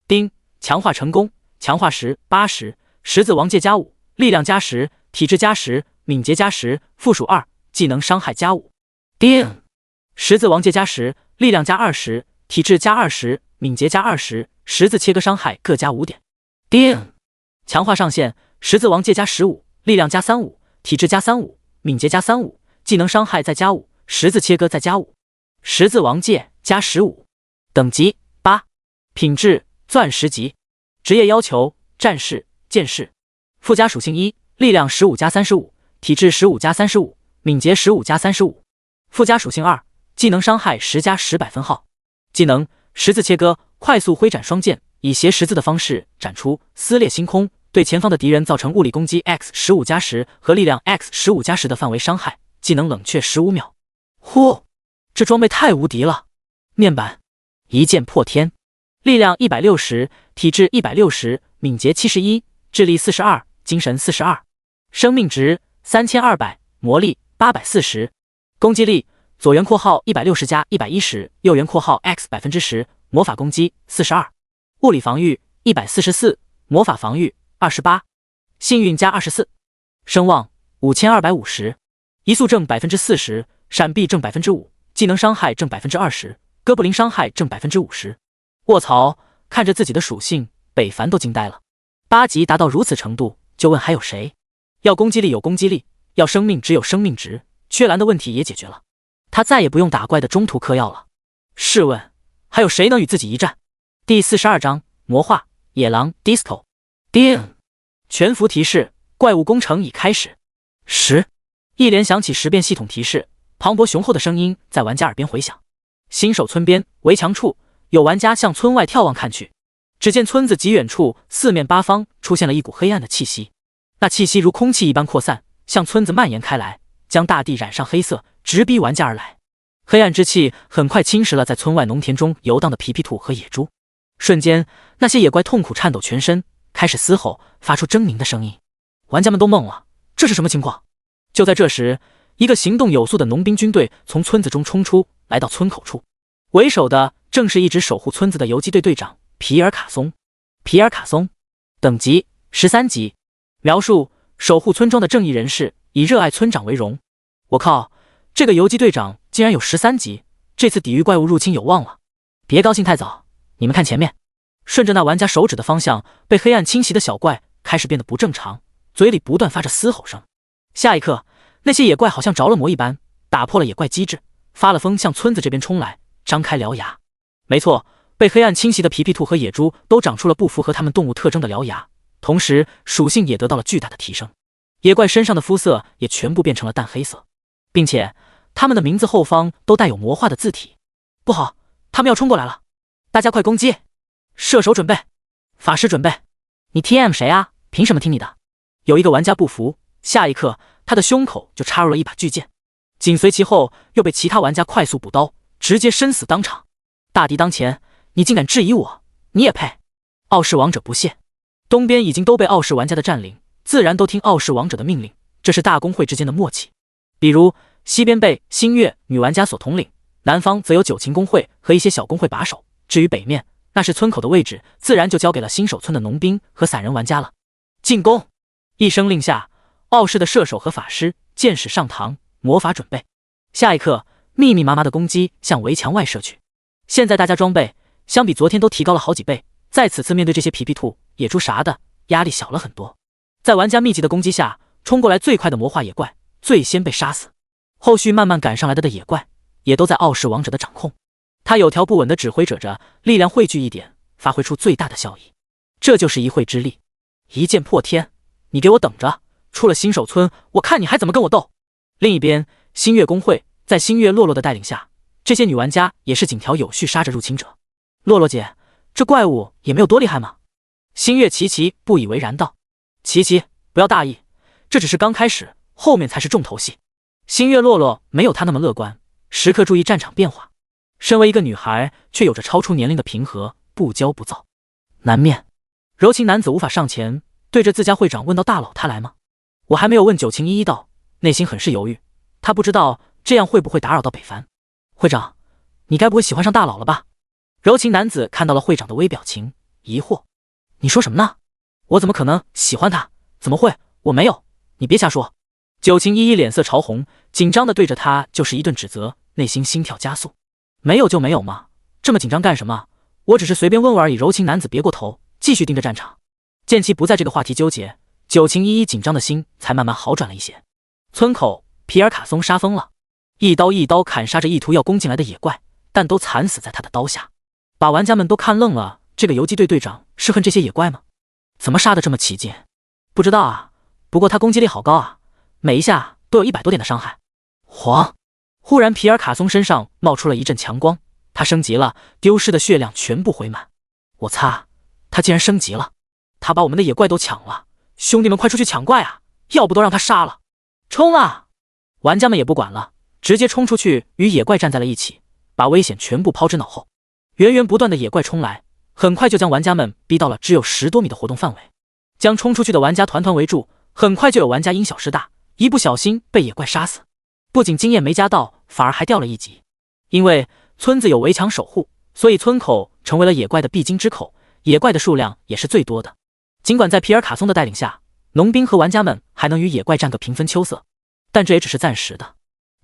丁，强化成功，强化石80，十字王戒加5，力量加10，体质加10，敏捷加10，附属2，技能伤害加5。丁，十字王戒加10，力量加20，体质加20，敏捷加20，十字切割伤害各加5点。丁，强化上限，十字王戒加15，力量加35，体质加35，敏捷加35，技能伤害再加5，十字切割再加5。十字王戒加15。等级8，品质钻石级。职业要求战士、剑士。附加属性1，力量15加35，体质15加35，敏捷15加35。附加属性2，技能伤害10加10百分号。技能十字切割，快速挥斩双剑，以斜十字的方式斩出，撕裂星空，对前方的敌人造成物理攻击 X15加10和力量 X15加10的范围伤害。技能冷却15秒。呼，这装备太无敌了！面板一剑破天，力量160，体质160，敏捷71，智力42，精神42，生命值3200，魔力840，攻击力左圆括号160加110，右圆括号 X10%，魔法攻击42，物理防御144，魔法防御28，幸运加24，声望5250，移速正40%，闪避正5%，技能伤害正20%，哥布林伤害正50%。卧槽，看着自己的属性，北凡都惊呆了。8级达到如此程度，就问还有谁？要攻击力有攻击力，要生命值有生命值，缺蓝的问题也解决了。他再也不用打怪的中途嗑药了。试问还有谁能与自己一战？第42章魔化野狼 Disco。 叮，全服提示，怪物工程已开始。一连响起10遍系统提示，磅礴雄厚的声音在玩家耳边回响。新手村边围墙处，有玩家向村外眺望看去，只见村子极远处四面八方出现了一股黑暗的气息，那气息如空气一般扩散，向村子蔓延开来，将大地染上黑色，直逼玩家而来。黑暗之气很快侵蚀了在村外农田中游荡的皮皮兔和野猪，瞬间那些野怪痛苦颤抖全身，开始嘶吼，发出狰狞的声音。玩家们都懵了，这是什么情况？就在这时，一个行动有素的农兵军队从村子中冲出，来到村口处，为首的正是一直守护村子的游击队队长皮尔卡松。皮尔卡松，等级13级。描述：守护村庄的正义人士，以热爱村长为荣。我靠，这个游击队长竟然有13级，这次抵御怪物入侵有望了。别高兴太早，你们看前面，顺着那玩家手指的方向，被黑暗侵袭的小怪开始变得不正常，嘴里不断发着嘶吼声。下一刻，那些野怪好像着了魔一般，打破了野怪机制，发了疯向村子这边冲来，张开獠牙。没错，被黑暗侵袭的皮皮兔和野猪都长出了不符合它们动物特征的獠牙，同时属性也得到了巨大的提升。野怪身上的肤色也全部变成了淡黑色，并且它们的名字后方都带有魔化的字体。不好，他们要冲过来了！大家快攻击！射手准备，法师准备。你 TM 谁啊？凭什么听你的？有一个玩家不服，下一刻他的胸口就插入了一把巨剑，紧随其后又被其他玩家快速补刀，直接身死当场。大敌当前，你竟敢质疑我，你也配？傲视王者不屑。东边已经都被傲视玩家的占领，自然都听傲视王者的命令，这是大公会之间的默契。比如西边被星月女玩家所统领，南方则有九琴公会和一些小公会把守，至于北面，那是村口的位置，自然就交给了新手村的农兵和散人玩家了。进攻！一声令下，傲视的射手和法师箭矢上膛，魔法准备。下一刻，密密麻麻的攻击向围墙外射去。现在大家装备相比昨天都提高了好几倍，在此次面对这些皮皮兔、野猪啥的，压力小了很多。在玩家密集的攻击下，冲过来最快的魔化野怪最先被杀死，后续慢慢赶上来的野怪也都在傲视王者的掌控。他有条不紊地指挥着，力量汇聚一点，发挥出最大的效益。这就是一会之力，一剑破天！你给我等着，出了新手村，我看你还怎么跟我斗！另一边，星月公会在星月洛洛的带领下，这些女玩家也是井条有序杀着入侵者。洛洛姐，这怪物也没有多厉害嘛。星月琪琪不以为然道：琪琪，不要大意，这只是刚开始，后面才是重头戏。星月洛洛没有她那么乐观，时刻注意战场变化。身为一个女孩，却有着超出年龄的平和，不骄不躁。南面，柔情男子无法上前，对着自家会长问道：大佬他来吗？我还没有问九情一道，内心很是犹豫，他不知道这样会不会打扰到北凡。会长，你该不会喜欢上大佬了吧？柔情男子看到了会长的微表情，疑惑：你说什么呢？我怎么可能喜欢他？怎么会？我没有，你别瞎说。九情一脸色潮红，紧张地对着他就是一顿指责，内心心跳加速。没有就没有嘛，这么紧张干什么？我只是随便问问而已。柔情男子别过头，继续盯着战场。见其不在这个话题纠结，九情一紧张的心才慢慢好转了一些。村口，皮尔卡松杀疯了，一刀一刀砍杀着意图要攻进来的野怪，但都惨死在他的刀下，把玩家们都看愣了。这个游击队队长是恨这些野怪吗？怎么杀得这么起劲？不知道啊，不过他攻击力好高啊，每一下都有100多点的伤害。黄！忽然皮尔卡松身上冒出了一阵强光，他升级了，丢失的血量全部回满。我擦，他竟然升级了！他把我们的野怪都抢了，兄弟们快出去抢怪啊，要不都让他杀了！冲啊！玩家们也不管了，直接冲出去与野怪站在了一起，把危险全部抛之脑后。源源不断的野怪冲来，很快就将玩家们逼到了只有10多米的活动范围，将冲出去的玩家团团围住。很快就有玩家因小失大，一不小心被野怪杀死，不仅经验没加到，反而还掉了1级。因为村子有围墙守护，所以村口成为了野怪的必经之口，野怪的数量也是最多的。尽管在皮尔卡松的带领下，农兵和玩家们还能与野怪战个平分秋色，但这也只是暂时的，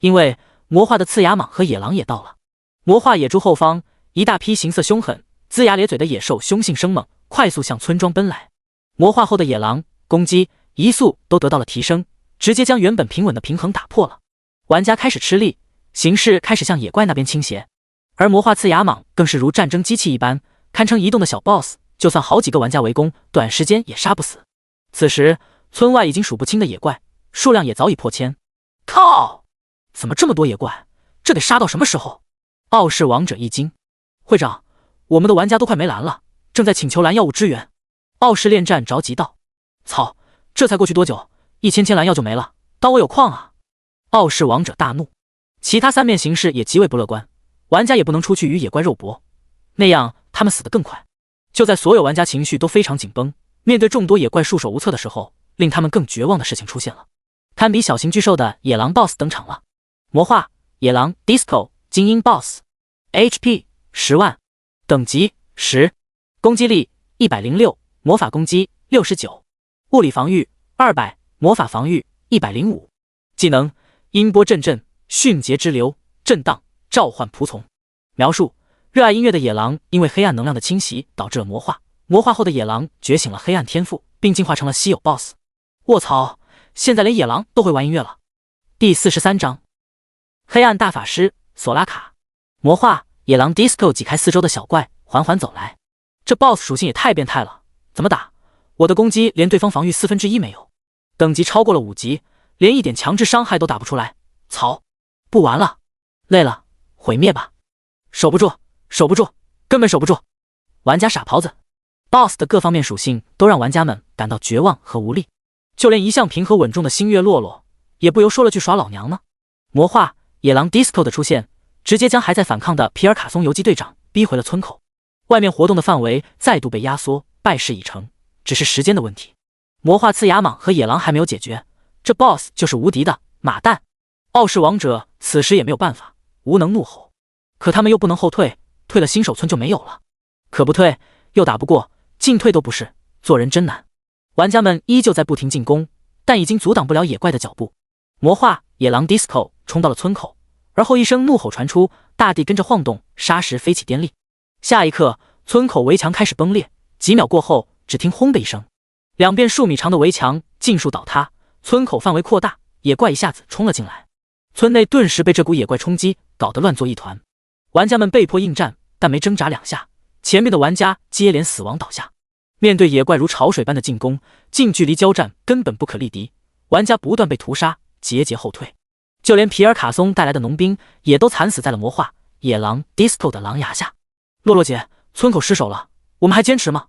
因为魔化的刺牙蟒和野狼也到了。魔化野猪后方，一大批形色凶狠、龇牙咧嘴的野兽凶性生猛，快速向村庄奔来。魔化后的野狼攻击、移速都得到了提升，直接将原本平稳的平衡打破了。玩家开始吃力，形势开始向野怪那边倾斜，而魔化刺牙蟒更是如战争机器一般，堪称移动的小 boss， 就算好几个玩家围攻，短时间也杀不死。此时村外已经数不清的野怪，数量也早已破千。靠！怎么这么多野怪？这得杀到什么时候？傲视王者一惊：会长，我们的玩家都快没蓝了，正在请求蓝药物支援。傲视恋战着急道：操，这才过去多久，1000千蓝药就没了，当我有矿啊！傲视王者大怒。其他3面形势也极为不乐观，玩家也不能出去与野怪肉搏，那样他们死得更快。就在所有玩家情绪都非常紧绷，面对众多野怪束手无策的时候，令他们更绝望的事情出现了。堪比小型巨兽的野狼 BOSS 登场了。魔化野狼 Disco 精英 BOSS，HP 10万，等级10，攻击力106，魔法攻击69，物理防御200，魔法防御105，技能音波阵阵，迅捷之流，震荡，召唤仆从。描述：热爱音乐的野狼因为黑暗能量的侵袭导致了魔化，魔化后的野狼觉醒了黑暗天赋，并进化成了稀有 BOSS。卧槽，现在连野狼都会玩音乐了。第43章，黑暗大法师索拉卡。魔化野狼 Disco 挤开四周的小怪，缓缓走来。这 BOSS 属性也太变态了，怎么打？我的攻击连对方防御1/4没有，等级超过了5级，连一点强制伤害都打不出来。操，不玩了，累了，毁灭吧！守不住，守不住，根本守不住！玩家傻狍子。BOSS 的各方面属性都让玩家们感到绝望和无力，就连一向平和稳重的星月洛洛也不由说了句耍老娘呢。魔化野狼 Disco 的出现，直接将还在反抗的皮尔卡松游击队长逼回了村口，外面活动的范围再度被压缩，败事已成，只是时间的问题。魔化刺牙蟒和野狼还没有解决，这 BOSS 就是无敌的马蛋。傲视王者此时也没有办法，无能怒吼，可他们又不能后退，退了新手村就没有了，可不退又打不过，进退都不是，做人真难。玩家们依旧在不停进攻，但已经阻挡不了野怪的脚步。魔化野狼 Disco 冲到了村口，而后一声怒吼传出，大地跟着晃动，沙石飞起颠砾。下一刻，村口围墙开始崩裂，几秒过后，只听轰的一声，两边数米长的围墙尽数倒塌，村口范围扩大，野怪一下子冲了进来，村内顿时被这股野怪冲击搞得乱作一团。玩家们被迫应战，但没挣扎2下，前面的玩家接连死亡倒下。面对野怪如潮水般的进攻，近距离交战根本不可力敌，玩家不断被屠杀，节节后退。就连皮尔卡松带来的农兵也都惨死在了魔化野狼 Disco 的狼牙下。洛洛姐，村口失守了，我们还坚持吗？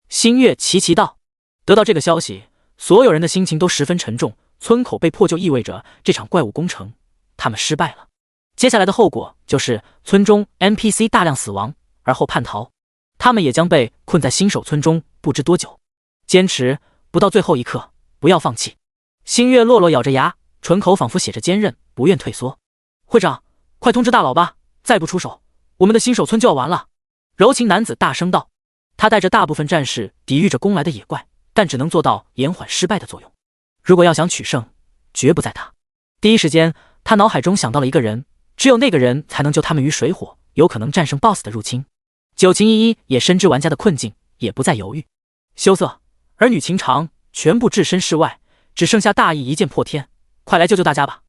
星月齐齐道。得到这个消息，所有人的心情都十分沉重，村口被破就意味着这场怪物工程他们失败了。接下来的后果就是村中 NPC 大量死亡，而后叛逃，他们也将被困在新手村中不知多久。坚持不到最后一刻，不要放弃。星月洛洛咬着牙，唇口仿佛写着坚韧，不愿退缩。会长，快通知大佬吧，再不出手，我们的新手村就要完了。柔情男子大声道。他带着大部分战士抵御着攻来的野怪，但只能做到延缓失败的作用。如果要想取胜，绝不在他。第一时间，他脑海中想到了一个人，只有那个人才能救他们于水火，有可能战胜 BOSS 的入侵。九情一一也深知玩家的困境，也不再犹豫。羞涩，儿女情长，全部置身事外，只剩下大义一剑破天，快来救救大家吧！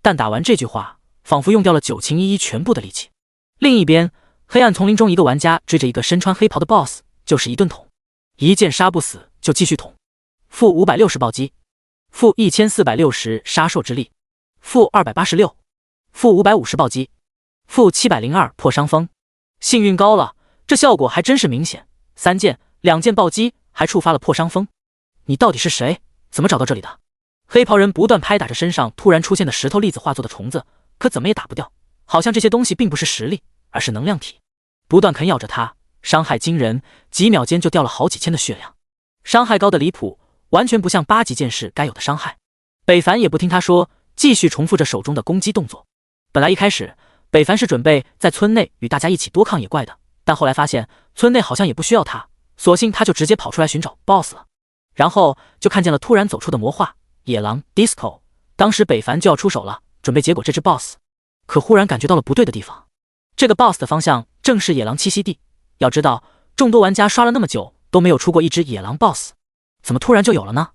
但打完这句话，仿佛用掉了九情一一全部的力气。另一边，黑暗丛林中一个玩家追着一个身穿黑袍的 BOSS， 就是一顿捅，一剑杀不死就继续捅。负560暴击，负1460杀硕之力，负286，负550暴击，负702破伤风。幸运高了，这效果还真是明显，3剑2剑暴击还触发了破伤风。你到底是谁？怎么找到这里的？黑袍人不断拍打着身上突然出现的石头粒子化作的虫子，可怎么也打不掉，好像这些东西并不是实力，而是能量体，不断啃咬着它，伤害惊人，几秒间就掉了好几千的血量，伤害高的离谱，完全不像8级剑士该有的伤害。北凡也不听他说，继续重复着手中的攻击动作。本来一开始北凡是准备在村内与大家一起多抗野怪的，但后来发现村内好像也不需要他，索性他就直接跑出来寻找 BOSS 了。然后就看见了突然走出的魔化野狼 Disco， 当时北凡就要出手了，准备结果这只 BOSS， 可忽然感觉到了不对的地方。这个 BOSS 的方向正是野狼栖息地，要知道众多玩家刷了那么久都没有出过一只野狼 BOSS， 怎么突然就有了呢？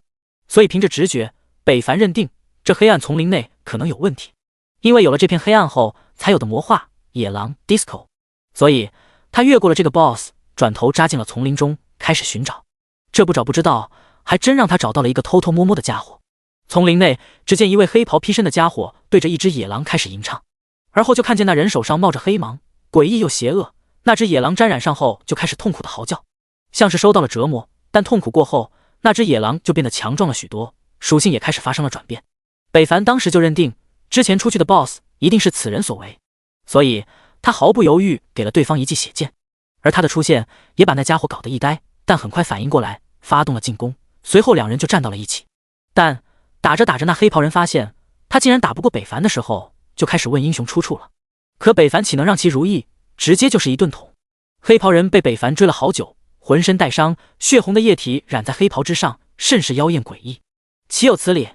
所以凭着直觉，北凡认定这黑暗丛林内可能有问题，因为有了这片黑暗后才有的魔化野狼 Disco， 所以他越过了这个 BOSS， 转头扎进了丛林中开始寻找。这不找不知道，还真让他找到了一个偷偷摸摸的家伙。丛林内，只见一位黑袍披身的家伙对着一只野狼开始吟唱，而后就看见那人手上冒着黑芒，诡异又邪恶。那只野狼沾染上后就开始痛苦的嚎叫，像是受到了折磨，但痛苦过后，那只野狼就变得强壮了许多，属性也开始发生了转变。北凡当时就认定之前出去的 BOSS 一定是此人所为，所以他毫不犹豫给了对方一记血剑，而他的出现也把那家伙搞得一呆，但很快反应过来，发动了进攻。随后两人就站到了一起，但打着打着，那黑袍人发现他竟然打不过北凡的时候，就开始问英雄出处了。可北凡岂能让其如意，直接就是一顿捅。黑袍人被北凡追了好久，浑身带伤，血红的液体染在黑袍之上，甚是妖艳诡异。岂有此理！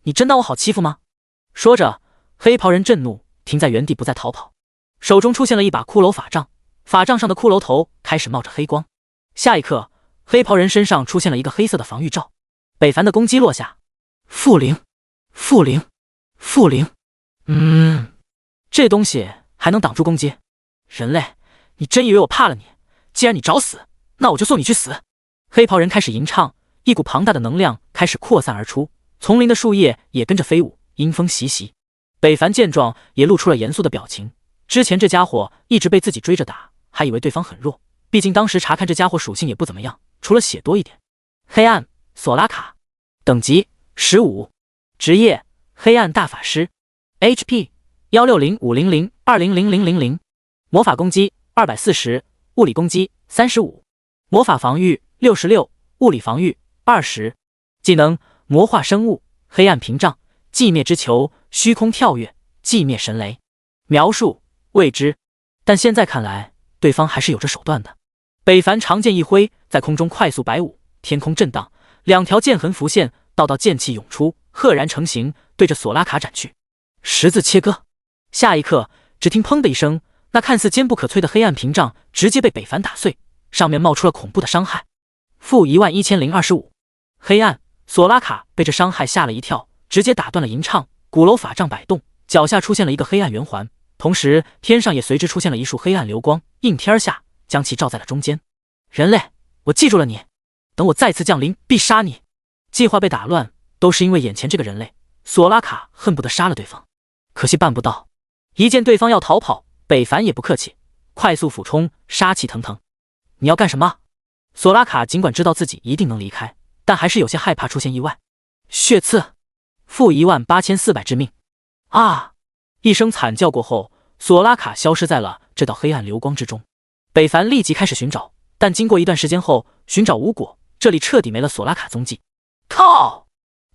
你真当我好欺负吗？说着，黑袍人震怒，停在原地不再逃跑，手中出现了一把骷髅法杖，法杖上的骷髅头开始冒着黑光。下一刻，黑袍人身上出现了一个黑色的防御罩。北凡的攻击落下，负灵，负灵，负灵。这东西还能挡住攻击？人类，你真以为我怕了你？既然你找死，那我就送你去死！黑袍人开始吟唱，一股庞大的能量开始扩散而出，丛林的树叶也跟着飞舞，阴风习习。北凡见状也露出了严肃的表情。之前这家伙一直被自己追着打，还以为对方很弱，毕竟当时查看这家伙属性也不怎么样，除了血多一点。黑暗索拉卡，等级15，职业黑暗大法师， HP 16050020000，魔法攻击240，物理攻击35，魔法防御66，物理防御20，技能魔化生物，黑暗屏障，寂灭之球，虚空跳跃，寂灭神雷。描述未知，但现在看来对方还是有着手段的。北凡长剑一挥，在空中快速摆舞，天空震荡，两条剑痕浮现，道道剑气涌出，赫然成型，对着索拉卡斩去。十字切割。下一刻，只听砰的一声，那看似坚不可摧的黑暗屏障直接被北凡打碎，上面冒出了恐怖的伤害。负11025。黑暗索拉卡被这伤害吓了一跳，直接打断了吟唱，鼓楼法杖摆动，脚下出现了一个黑暗圆环，同时天上也随之出现了一束黑暗流光，应天下，将其罩在了中间。人类，我记住了你，等我再次降临，必杀你。计划被打乱，都是因为眼前这个人类。索拉卡恨不得杀了对方，可惜办不到。一见对方要逃跑，北凡也不客气，快速俯冲，杀气腾腾。你要干什么？索拉卡尽管知道自己一定能离开，但还是有些害怕出现意外。血刺，负18400致命。啊！一声惨叫过后，索拉卡消失在了这道黑暗流光之中。北凡立即开始寻找，但经过一段时间后，寻找无果，这里彻底没了索拉卡踪迹。靠！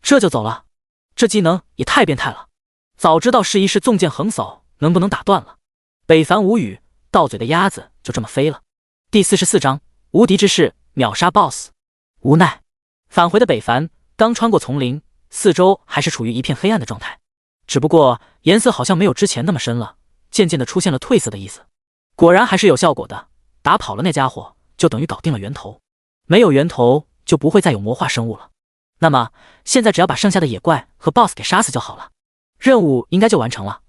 这就走了？这技能也太变态了！早知道试一试纵剑横扫能不能打断了。北凡无语，到嘴的鸭子就这么飞了。第44章无敌之士，秒杀 BOSS。无奈，返回的北凡刚穿过丛林，四周还是处于一片黑暗的状态，只不过颜色好像没有之前那么深了，渐渐的出现了褪色的意思。果然还是有效果的，打跑了那家伙，就等于搞定了源头。没有源头，就不会再有魔化生物了。那么现在只要把剩下的野怪和 BOSS 给杀死就好了，任务应该就完成了。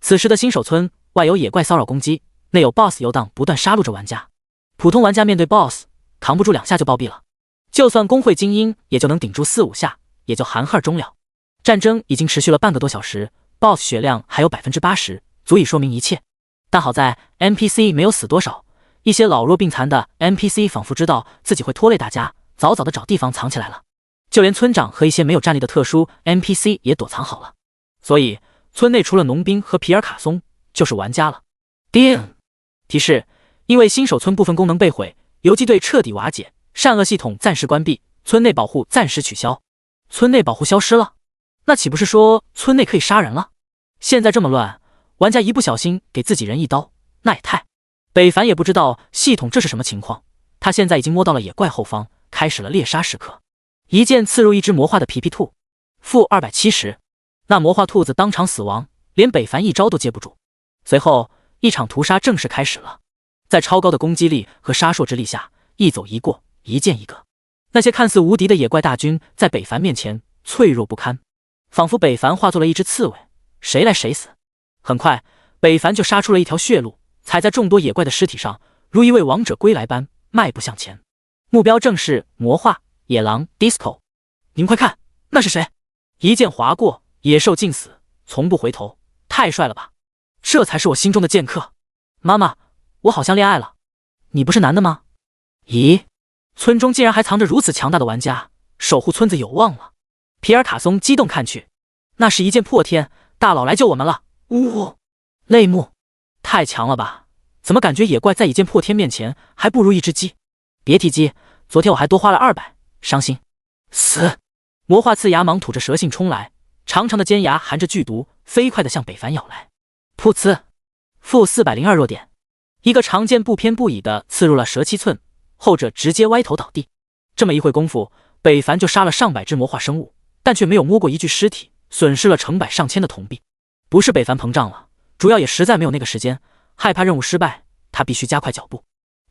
此时的新手村外有野怪骚扰攻击，内有 BOSS 游荡不断杀戮着玩家。普通玩家面对 BOSS 扛不住2下就暴毙了，就算工会精英也就能顶住4、5下，也就含恨终了。战争已经持续了半个多小时， BOSS 血量还有 80%， 足以说明一切。但好在 NPC 没有死多少，一些老弱病残的 NPC 仿佛知道自己会拖累大家，早早的找地方藏起来了。就连村长和一些没有战力的特殊 NPC 也躲藏好了，所以村内除了农兵和皮尔卡松就是玩家了。叮！提示：因为新手村部分功能被毁，游击队彻底瓦解，善恶系统暂时关闭，村内保护暂时取消。村内保护消失了，那岂不是说村内可以杀人了？现在这么乱，玩家一不小心给自己人一刀，那也太……北凡也不知道系统这是什么情况，他现在已经摸到了野怪后方，开始了猎杀时刻。一剑刺入一只魔化的皮皮兔，负270。那魔化兔子当场死亡，连北凡一招都接不住。随后一场屠杀正式开始了，在超高的攻击力和杀硕之力下，一走一过，一剑一个。那些看似无敌的野怪大军在北凡面前脆弱不堪，仿佛北凡化作了一只刺猬，谁来谁死。很快北凡就杀出了一条血路，踩在众多野怪的尸体上，如一位王者归来般迈步向前。目标正是魔化野狼 Disco。 你们快看，那是谁？一剑划过，野兽尽死，从不回头，太帅了吧！这才是我心中的剑客。妈妈，我好像恋爱了。你不是男的吗？咦，村中竟然还藏着如此强大的玩家，守护村子有望了。皮尔卡松激动看去，那是一剑破天，大佬来救我们了！呜，泪目，太强了吧？怎么感觉野怪在一剑破天面前还不如一只鸡？别提鸡，昨天我还多花了200，伤心。死！魔化刺牙忙吐着蛇信冲来，长长的尖牙含着剧毒，飞快地向北凡咬来。噗呲！负402弱点，一个长剑不偏不倚的刺入了蛇七寸，后者直接歪头倒地。这么一会功夫，北凡就杀了上百只魔化生物，但却没有摸过一具尸体，损失了成百上千的铜币。不是北凡膨胀了，主要也实在没有那个时间，害怕任务失败，他必须加快脚步。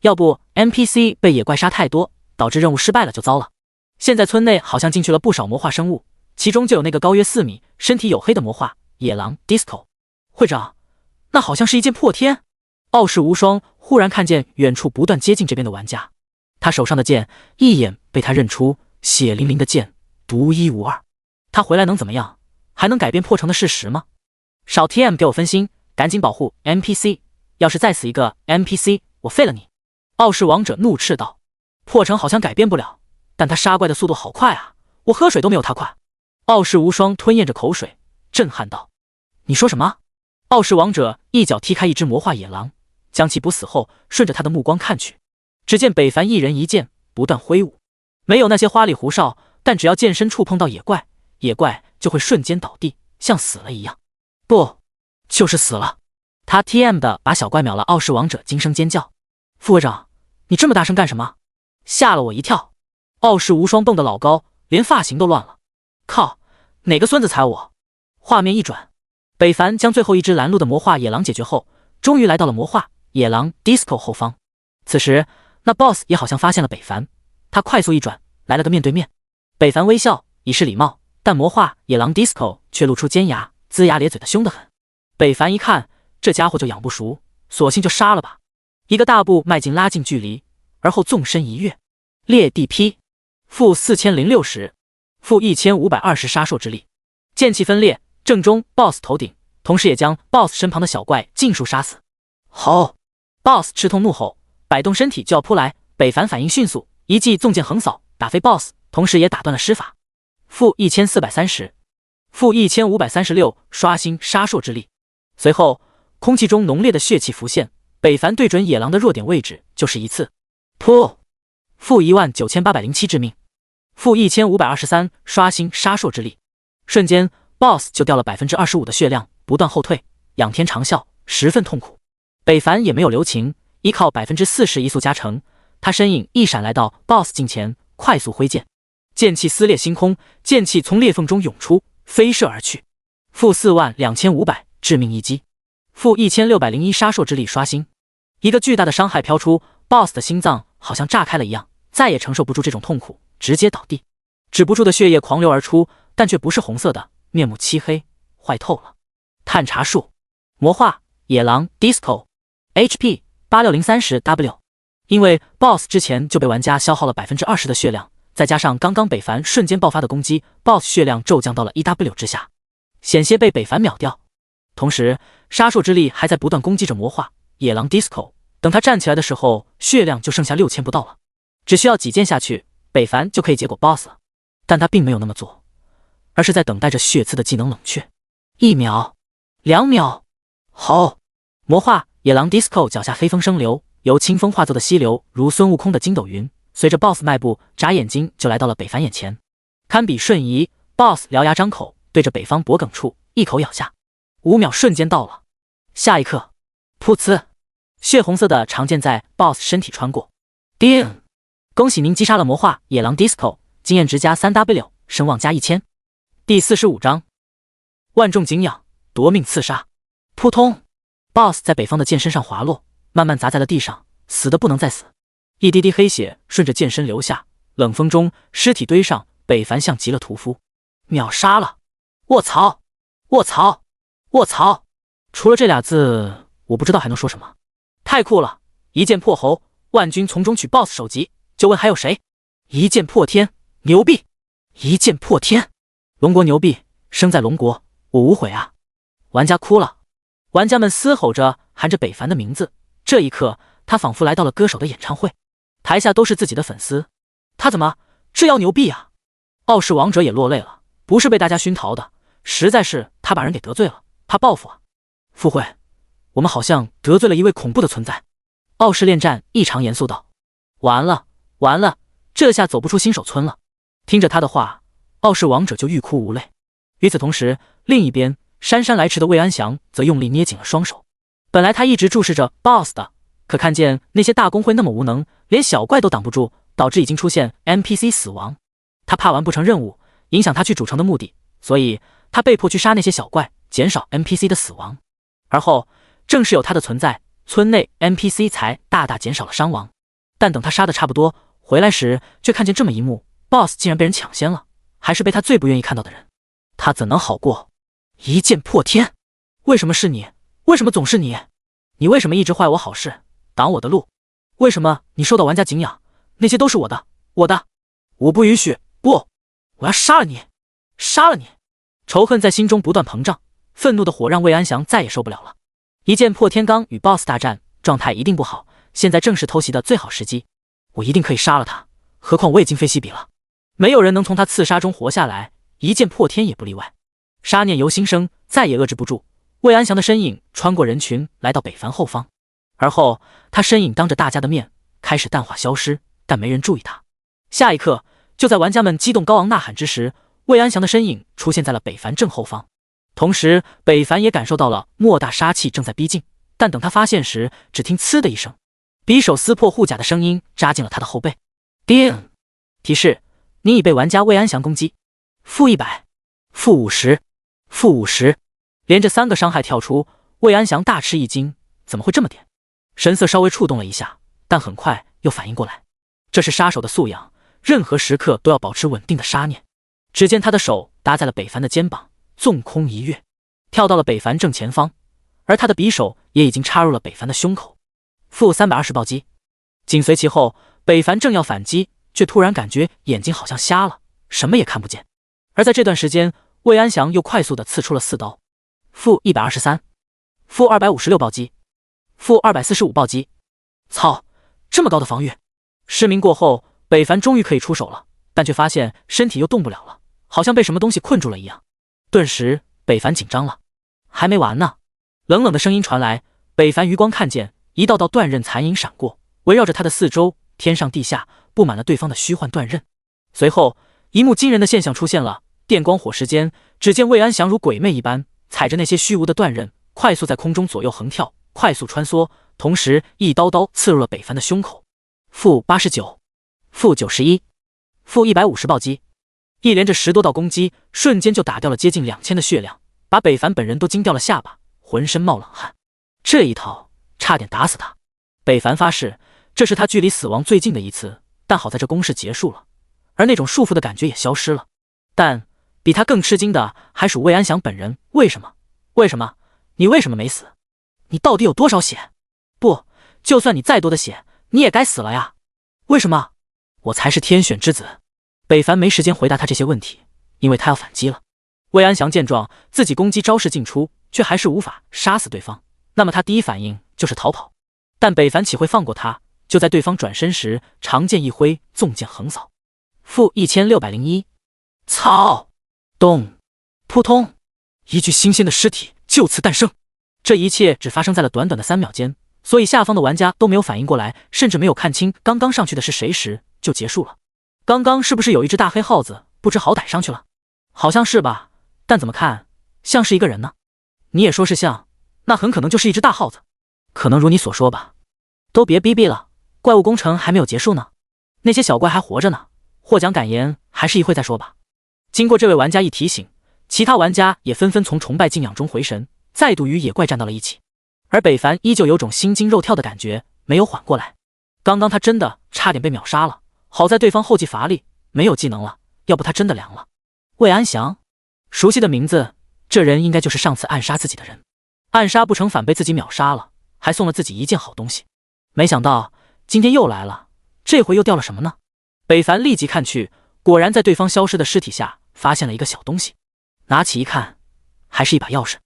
要不 NPC 被野怪杀太多，导致任务失败了就糟了。现在村内好像进去了不少魔化生物，其中就有那个高约4米、身体黝黑的魔化野狼 Disco。会长，那好像是一剑破天。傲视无双忽然看见远处不断接近这边的玩家，他手上的剑一眼被他认出，血淋淋的剑，独一无二。他回来能怎么样？还能改变破城的事实吗？少 TM 给我分心，赶紧保护 NPC， 要是再死一个 NPC， 我废了你！傲视王者怒斥道。破城好像改变不了，但他杀怪的速度好快啊，我喝水都没有他快。傲视无双吞咽着口水，震撼道：你说什么？傲视王者一脚踢开一只魔化野狼，将其捕死后，顺着他的目光看去，只见北凡一人一剑不断挥舞，没有那些花里胡哨，但只要剑身触碰到野怪，野怪就会瞬间倒地，像死了一样。不，就是死了。他 TM 的把小怪秒了，傲视王者惊声尖叫：副会长，你这么大声干什么？吓了我一跳。傲视无双蹦得老高，连发型都乱了。靠，哪个孙子踩我？画面一转，北凡将最后一只拦路的魔化野狼解决后，终于来到了魔化野狼 Disco 后方。此时那 BOSS 也好像发现了北凡，他快速一转，来了个面对面。北凡微笑以示礼貌，但魔化野狼 Disco 却露出尖牙，龇牙咧嘴的凶得很。北凡一看这家伙就养不熟，索性就杀了吧。一个大步迈进，拉近距离，而后纵身一跃，裂地劈，负4060，负1520杀兽之力，剑气分裂，正中 BOSS 头顶，同时也将 BOSS 身旁的小怪尽数杀死。吼 ！BOSS 吃痛怒吼，摆动身体就要扑来，北凡反应迅速，一记纵剑横扫，打飞 BOSS， 同时也打断了施法。负1430，负1536，刷新杀兽之力。随后，空气中浓烈的血气浮现，北凡对准野狼的弱点位置就是一刺，噗！负19807致命，负1523，刷新杀兽之力。瞬间 ，BOSS 就掉了25%的血量，不断后退，仰天长啸，十分痛苦。北凡也没有留情，依靠40%移速加成，他身影一闪来到 BOSS 近前，快速挥剑，剑气撕裂星空，剑气从裂缝中涌出，飞射而去。负42500，致命一击。负1601，杀兽之力刷新。一个巨大的伤害飘出 ，BOSS 的心脏好像炸开了一样，再也承受不住这种痛苦，直接倒地，止不住的血液狂流而出，但却不是红色的，面目漆黑，坏透了。探查术，魔化野狼 Disco，HP 86030W。因为 BOSS 之前就被玩家消耗了20%的血量，再加上刚刚北凡瞬间爆发的攻击 ，BOSS 血量骤降到了 1W 之下，险些被北凡秒掉。同时，杀兽之力还在不断攻击着魔化野狼 Disco， 等他站起来的时候，血量就剩下6000不到了，只需要几剑下去，北凡就可以结果 BOSS 了。但他并没有那么做，而是在等待着血刺的技能冷却。1秒，2秒，吼！魔化野狼 Disco 脚下黑风生流，由清风化作的溪流，如孙悟空的筋斗云，随着 BOSS 迈步，眨眼睛就来到了北凡眼前，堪比瞬移。BOSS 獠牙张口，对着北方脖颈处一口咬下。5秒瞬间到了，下一刻，噗呲，血红色的长剑在 BOSS 身体穿过。叮！恭喜您击杀了魔化野狼 Disco， 经验值加 3W， 声望加1000。第45章，万众敬仰，夺命刺杀。扑通 ，BOSS 在北方的剑身上滑落，慢慢砸在了地上，死的不能再死。一滴滴黑血顺着剑身流下，冷风中尸体堆上，北凡像极了屠夫，秒杀了！卧槽！卧槽！卧槽！除了这俩字，我不知道还能说什么。太酷了！一剑破喉，万军从中取 BOSS 首级，就问还有谁？一剑破天，牛逼！一剑破天，龙国牛逼！生在龙国，我无悔啊！玩家哭了，玩家们嘶吼着喊着北凡的名字。这一刻，他仿佛来到了歌手的演唱会，台下都是自己的粉丝。他怎么这要牛逼啊？傲视王者也落泪了，不是被大家熏陶的，实在是他把人给得罪了，怕报复啊！副会，我们好像得罪了一位恐怖的存在。傲视恋战异常严肃道：完了完了，这下走不出新手村了。听着他的话，傲视王者就欲哭无泪。与此同时，另一边姗姗来迟的魏安祥则用力捏紧了双手。本来他一直注视着 BOSS 的，可看见那些大公会那么无能，连小怪都挡不住，导致已经出现 NPC 死亡，他怕完不成任务，影响他去主城的目的，所以他被迫去杀那些小怪，减少 NPC 的死亡。而后正是有他的存在，村内 NPC 才大大减少了伤亡。但等他杀的差不多回来时，却看见这么一幕， BOSS 竟然被人抢先了，还是被他最不愿意看到的人，他怎能好过？一剑破天！为什么是你？为什么总是你？你为什么一直坏我好事，挡我的路？为什么你受到玩家敬仰？那些都是我的，我不允许！不，我要杀了你！杀了你！仇恨在心中不断膨胀，愤怒的火让魏安祥再也受不了了。一剑破天罡与 BOSS 大战，状态一定不好，现在正是偷袭的最好时机，我一定可以杀了他，何况我也今非昔比了，没有人能从他刺杀中活下来，一剑破天也不例外。杀念由心生，再也遏制不住，魏安祥的身影穿过人群来到北凡后方，而后他身影当着大家的面开始淡化消失，但没人注意他。下一刻，就在玩家们激动高昂呐喊之时，魏安祥的身影出现在了北凡正后方。同时北凡也感受到了莫大杀气正在逼近，但等他发现时，只听呲的一声，匕首撕破护甲的声音扎进了他的后背。叮！提示：你已被玩家魏安祥攻击，-100、-50、-50，连着3个伤害跳出，魏安祥大吃一惊，怎么会这么点？神色稍微触动了一下，但很快又反应过来，这是杀手的素养，任何时刻都要保持稳定的杀念。只见他的手搭在了北凡的肩膀，纵空一跃，跳到了北凡正前方，而他的匕首也已经插入了北凡的胸口。-320暴击，紧随其后，北凡正要反击，却突然感觉眼睛好像瞎了，什么也看不见。而在这段时间，魏安祥又快速地刺出了4刀。-123、-256暴击，-245暴击。操，这么高的防御！失明过后，北凡终于可以出手了，但却发现身体又动不了了，好像被什么东西困住了一样。顿时北凡紧张了。还没完呢，冷冷的声音传来，北凡余光看见一道道断刃残影闪过，围绕着他的四周，天上地下布满了对方的虚幻断刃。随后一幕惊人的现象出现了，电光火石间，只见魏安祥如鬼魅一般踩着那些虚无的断刃，快速在空中左右横跳，快速穿梭，同时一刀刀刺入了北凡的胸口。-89、-91、-150暴击，一连着10多道攻击，瞬间就打掉了接近2000的血量，把北凡本人都惊掉了下巴，浑身冒冷汗。这一套差点打死他。北凡发誓，这是他距离死亡最近的一次，但好在这攻势结束了，而那种束缚的感觉也消失了。但比他更吃惊的还属魏安祥本人。为什么？你为什么没死？你到底有多少血？不，就算你再多的血，你也该死了呀！为什么？我才是天选之子。北凡没时间回答他这些问题，因为他要反击了。魏安祥见状，自己攻击招式尽出，却还是无法杀死对方，那么他第一反应就是逃跑。但北凡岂会放过他？就在对方转身时，长剑一挥，纵剑横扫。-1601。操！咚！扑通！一具新鲜的尸体就此诞生。这一切只发生在了短短的3秒间，所以下方的玩家都没有反应过来，甚至没有看清刚刚上去的是谁时就结束了。刚刚是不是有一只大黑耗子不知好歹上去了？好像是吧，但怎么看像是一个人呢？你也说是像，那很可能就是一只大耗子。可能如你所说吧。都别逼逼了，怪物工程还没有结束呢，那些小怪还活着呢，获奖感言还是一会再说吧。经过这位玩家一提醒，其他玩家也纷纷从崇拜敬仰中回神，再度与野怪战到了一起。而北凡依旧有种心惊肉跳的感觉，没有缓过来。刚刚他真的差点被秒杀了，好在对方后继乏力，没有技能了，要不他真的凉了。魏安祥，熟悉的名字，这人应该就是上次暗杀自己的人。暗杀不成反被自己秒杀了，还送了自己一件好东西。没想到今天又来了，这回又掉了什么呢？北凡立即看去，果然在对方消失的尸体下发现了一个小东西。拿起一看，还是一把钥匙，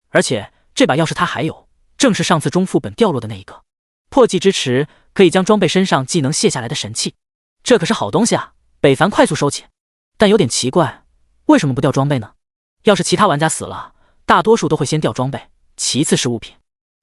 而且这把钥匙他还有，正是上次中副本掉落的那一个。破技之池，可以将装备身上技能卸下来的神器，这可是好东西啊！北凡快速收起，但有点奇怪，为什么不掉装备呢？要是其他玩家死了，大多数都会先掉装备，其次是物品。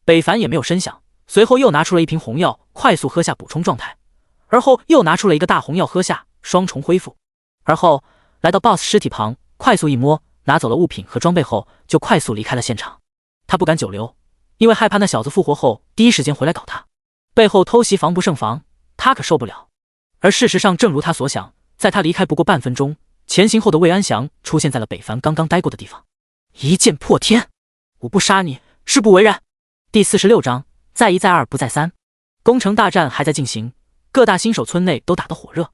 北凡也没有深想，随后又拿出了一瓶红药，快速喝下补充状态，而后又拿出了一个大红药喝下，双重恢复。而后来到 BOSS 尸体旁，快速一摸，拿走了物品和装备后，就快速离开了现场。他不敢久留，因为害怕那小子复活后第一时间回来搞他，背后偷袭防不胜防，他可受不了。而事实上正如他所想，在他离开不过半分钟，前行后的魏安祥出现在了北凡刚刚待过的地方，一剑破天，我不杀你誓不为人。第46章，再一再二不再三。攻城大战还在进行，各大新手村内都打得火热，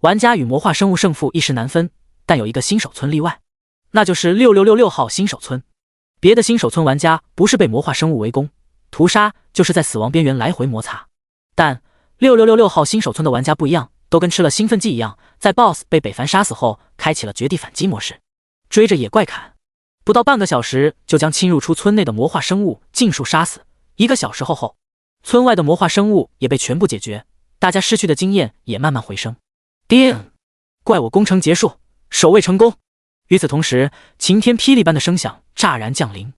玩家与魔化生物胜负一时难分，但有一个新手村例外，那就是6666号新手村。别的新手村玩家不是被魔化生物围攻屠杀，就是在死亡边缘来回摩擦，但6666号新手村的玩家不一样，都跟吃了兴奋剂一样，在 BOSS 被北凡杀死后开启了绝地反击模式，追着野怪砍，不到半个小时就将侵入出村内的魔化生物尽数杀死。1个小时后，村外的魔化生物也被全部解决，大家失去的经验也慢慢回升。叮！怪物攻城结束，守卫成功。与此同时，晴天霹雳般的声响乍然降临。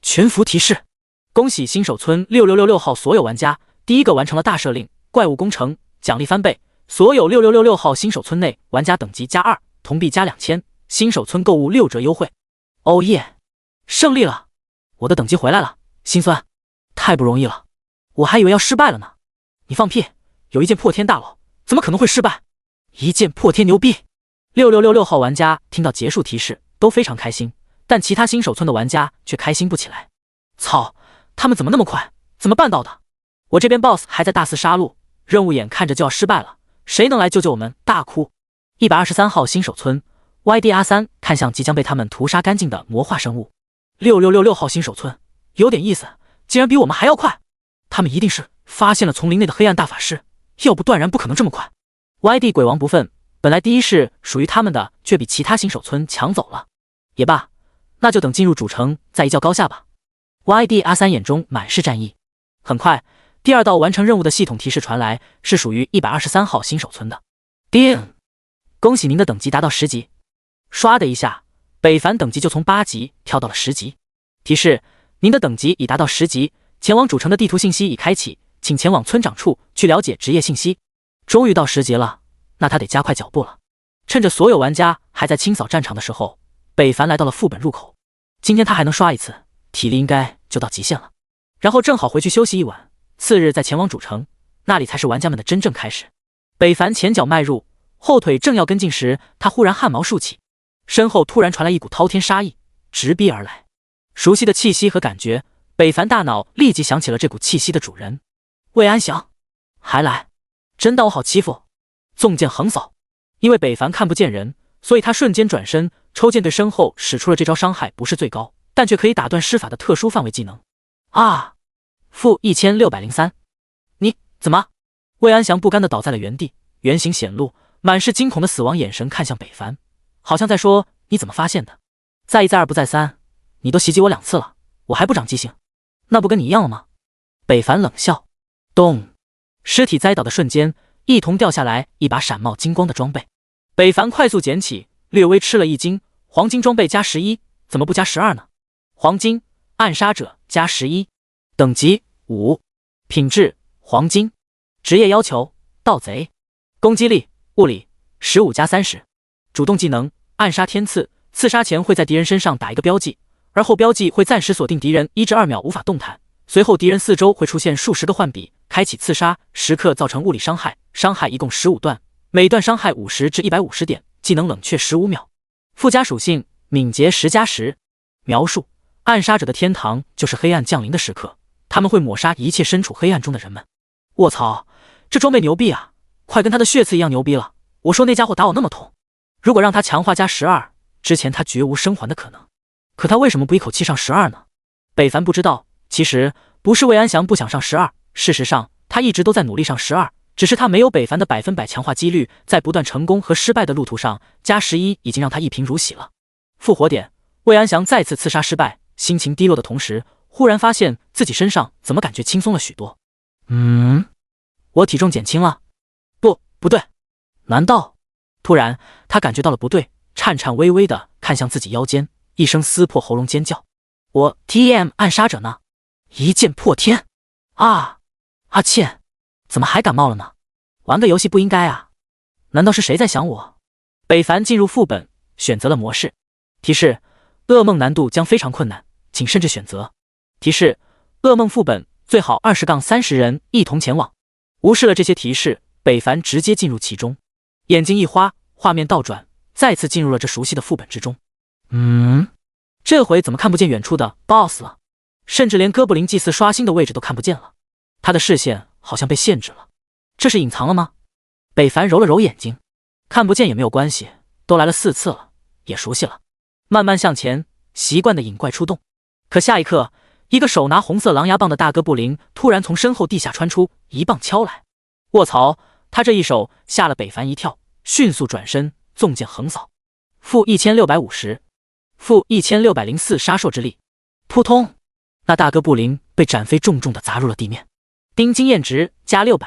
全服提示：恭喜新手村6666号所有玩家，第一个完成了大赦令，怪物攻城，奖励翻倍。所有6666号新手村内玩家等级加2，铜币加2000，新手村购物6折优惠。哦耶！胜利了！我的等级回来了，心酸，太不容易了，我还以为要失败了呢。你放屁！有一剑破天大佬，怎么可能会失败？一剑破天牛逼！6666号玩家听到结束提示都非常开心，但其他新手村的玩家却开心不起来。操，他们怎么那么快？怎么办到的？我这边 BOSS 还在大肆杀戮，任务眼看着就要失败了，谁能来救救我们？大哭！123号新手村 YD 阿三看向即将被他们屠杀干净的魔化生物。6666号新手村有点意思，竟然比我们还要快，他们一定是发现了丛林内的黑暗大法师，要不断然不可能这么快。YD 鬼王不忿，本来第一是属于他们的，却比其他新手村抢走了。也罢，那就等进入主城再一较高下吧。YD 阿三眼中满是战意。很快，第2道完成任务的系统提示传来，是属于123号新手村的。叮！恭喜您的等级达到10级。唰的一下，北凡等级就从8级跳到了10级。提示：您的等级已达到10级，前往主城的地图信息已开启，请前往村长处去了解职业信息。终于到10级了，那他得加快脚步了。趁着所有玩家还在清扫战场的时候，北凡来到了副本入口。今天他还能刷一次，体力应该就到极限了，然后正好回去休息一晚，次日再前往主城，那里才是玩家们的真正开始。北凡前脚迈入，后腿正要跟进时，他忽然汗毛竖起，身后突然传来一股滔天杀意，直逼而来。熟悉的气息和感觉，北凡大脑立即想起了这股气息的主人魏安祥。还来，真当我好欺负？纵剑横扫。因为北凡看不见人，所以他瞬间转身抽剑对身后使出了这招伤害不是最高，但却可以打断施法的特殊范围技能。啊！负1603。你怎么？魏安祥不甘地倒在了原地，原形显露，满是惊恐的死亡眼神看向北凡，好像在说你怎么发现的？再一再二不再三，你都袭击我2次了，我还不长记性？那不跟你一样了吗？北凡冷笑。咚！尸体栽倒的瞬间，一同掉下来一把闪冒金光的装备。北凡快速捡起，略微吃了一惊，黄金装备加11，怎么不加12呢？黄金暗杀者加11，等级5，品质黄金，职业要求盗贼，攻击力物理15加30，主动技能暗杀天刺，刺杀前会在敌人身上打一个标记，而后标记会暂时锁定敌人1至2秒无法动弹，随后敌人四周会出现数十个幻笔，开启刺杀，时刻造成物理伤害，伤害一共15段，每段伤害50至150点，技能冷却15秒。附加属性敏捷10加10。描述：暗杀者的天堂就是黑暗降临的时刻，他们会抹杀一切身处黑暗中的人们。卧槽，这装备牛逼啊，快跟他的血刺一样牛逼了。我说那家伙打我那么痛，如果让他强化加12，之前他绝无生还的可能，可他为什么不一口气上12呢？北凡不知道，其实不是魏安祥不想上12，事实上他一直都在努力上12，只是他没有北凡的100%强化几率，在不断成功和失败的路途上，加11已经让他一贫如洗了。复活点，魏安祥再次刺杀失败，心情低落的同时，忽然发现自己身上怎么感觉轻松了许多。我体重减轻了？不对，难道？突然他感觉到了不对，颤颤巍巍地看向自己腰间，一声撕破喉咙尖叫：我 TM 暗杀者呢？一剑破天！啊！阿倩，怎么还感冒了呢？玩个游戏不应该啊？难道是谁在想我？北凡进入副本，选择了模式。提示：噩梦难度将非常困难，请慎制选择。提示：噩梦副本最好20-30人一同前往。无视了这些提示，北凡直接进入其中，眼睛一花，画面倒转，再次进入了这熟悉的副本之中。这回怎么看不见远处的 BOSS 了？甚至连哥布林祭祀刷新的位置都看不见了。他的视线好像被限制了，这是隐藏了吗？北凡揉了揉眼睛，看不见也没有关系，都来了4次了，也熟悉了。慢慢向前，习惯的引怪出动。可下一刻，一个手拿红色狼牙棒的大哥布林突然从身后地下穿出，一棒敲来。卧槽！他这一手吓了北凡一跳，迅速转身，纵剑横扫，负1650，负1604杀硕之力，扑通！那大哥布林被斩飞，重重的砸入了地面。丁经验值加600。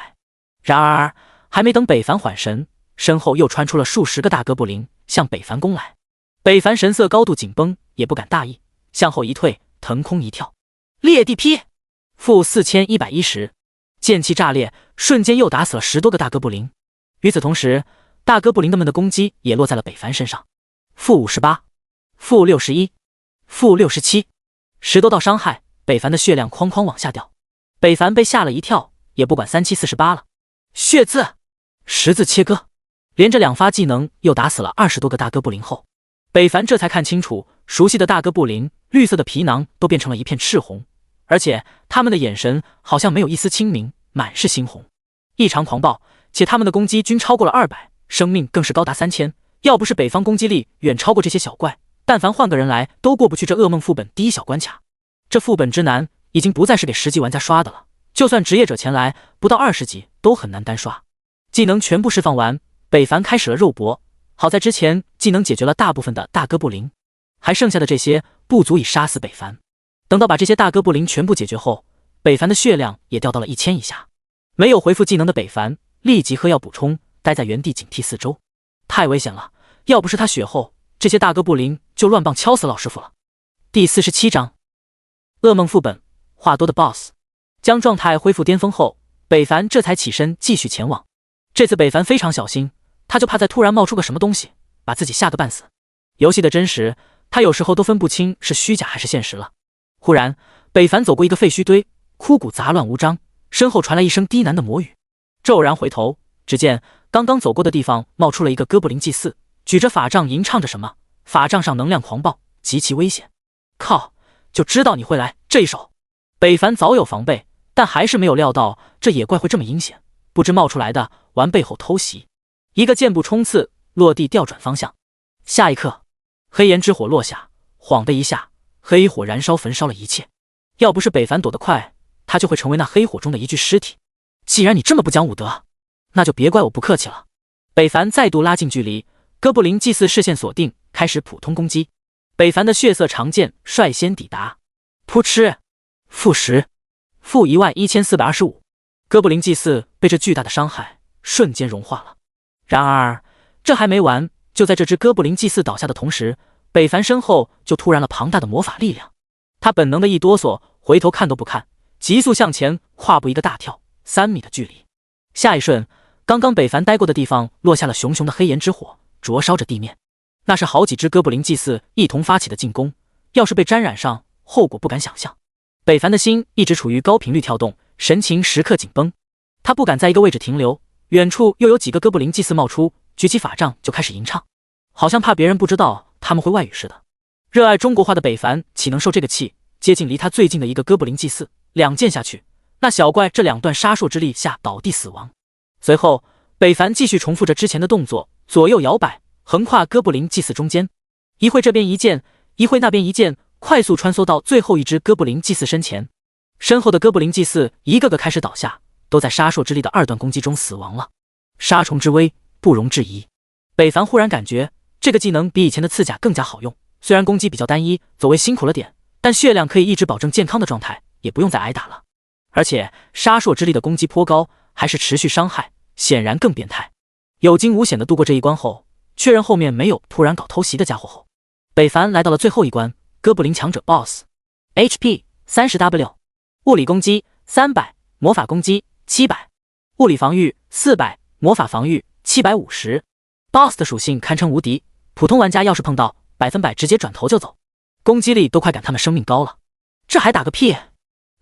然而还没等北凡缓神，身后又传出了数十个大哥布林向北凡攻来。北凡神色高度紧绷，也不敢大意，向后一退，腾空一跳，裂地劈，负4110，剑气炸裂，瞬间又打死了10多个大哥布林。与此同时，大哥布林们的攻击也落在了北凡身上，负58，负61，负67，10多道伤害，北凡的血量哐哐往下掉。北凡被吓了一跳，也不管3748了，血字十字切割，连着2发技能又打死了20多个大哥布林后，北凡这才看清楚，熟悉的大哥布林绿色的皮囊都变成了一片赤红，而且他们的眼神好像没有一丝清明，满是猩红，异常狂暴，且他们的攻击均超过了200，生命更是高达3000。要不是北方攻击力远超过这些小怪，但凡换个人来都过不去这噩梦副本第1小关卡。这副本之难已经不再是给10级玩家刷的了，就算职业者前来，不到20级都很难单刷。技能全部释放完，北凡开始了肉搏。好在之前技能解决了大部分的大哥布林，还剩下的这些不足以杀死北凡。等到把这些大哥布林全部解决后，北凡的血量也掉到了1000以下。没有回复技能的北凡立即喝药补充，待在原地警惕四周。太危险了，要不是他血厚，这些大哥布林就乱棒敲死老师傅了。第47章噩梦副本话多的 BOSS。 将状态恢复巅峰后，北凡这才起身继续前往。这次北凡非常小心，他就怕再突然冒出个什么东西把自己吓个半死。游戏的真实他有时候都分不清是虚假还是现实了。忽然北凡走过一个废墟堆，枯骨杂乱无章，身后传来一声低喃的魔语。骤然回头，只见刚刚走过的地方冒出了一个哥布林祭祀，举着法杖吟唱着什么，法杖上能量狂暴，极其危险。靠，就知道你会来这一手。北凡早有防备，但还是没有料到这野怪会这么阴险，不知冒出来的玩背后偷袭，一个箭步冲刺，落地调转方向。下一刻，黑炎之火落下，晃的一下，黑火燃烧焚烧了一切。要不是北凡躲得快，他就会成为那黑火中的一具尸体。既然你这么不讲武德，那就别怪我不客气了。北凡再度拉近距离，哥布林祭祀视线锁定，开始普通攻击。北凡的血色长剑率先抵达，扑哧，负10，负11425。哥布林祭祀被这巨大的伤害瞬间融化了。然而这还没完，就在这只哥布林祭祀倒下的同时，北凡身后就突然了庞大的魔法力量。他本能的一哆嗦，回头看都不看，急速向前跨步一个大跳，3米的距离。下一瞬，刚刚北凡待过的地方落下了熊熊的黑炎之火，灼烧着地面。那是好几只哥布林祭祀一同发起的进攻，要是被沾染上，后果不敢想象。北凡的心一直处于高频率跳动，神情时刻紧绷。他不敢在一个位置停留，远处又有几个哥布林祭祀冒出，举起法杖就开始吟唱，好像怕别人不知道他们会外语似的。热爱中国话的北凡岂能受这个气？接近离他最近的一个哥布林祭祀，2剑下去，那小怪这2段杀硕之力下倒地死亡。随后北凡继续重复着之前的动作，左右摇摆，横跨哥布林祭祀中间，一会这边一剑，一会那边一剑，快速穿梭到最后一只哥布林祭祀身前。身后的哥布林祭祀一个个开始倒下，都在杀硕之力的2段攻击中死亡了。杀虫之威不容置疑。北凡忽然感觉这个技能比以前的刺甲更加好用，虽然攻击比较单一，走位辛苦了点，但血量可以一直保证健康的状态，也不用再挨打了。而且杀硕之力的攻击颇高，还是持续伤害，显然更变态。有惊无险的度过这一关后，确认后面没有突然搞偷袭的家伙后，北凡来到了最后一关，哥布林强者 BOSS。 HP 30W， 物理攻击300，魔法攻击700，物理防御400，魔法防御750。 BOSS 的属性堪称无敌，普通玩家要是碰到100%直接转头就走，攻击力都快赶他们生命高了。这还打个屁！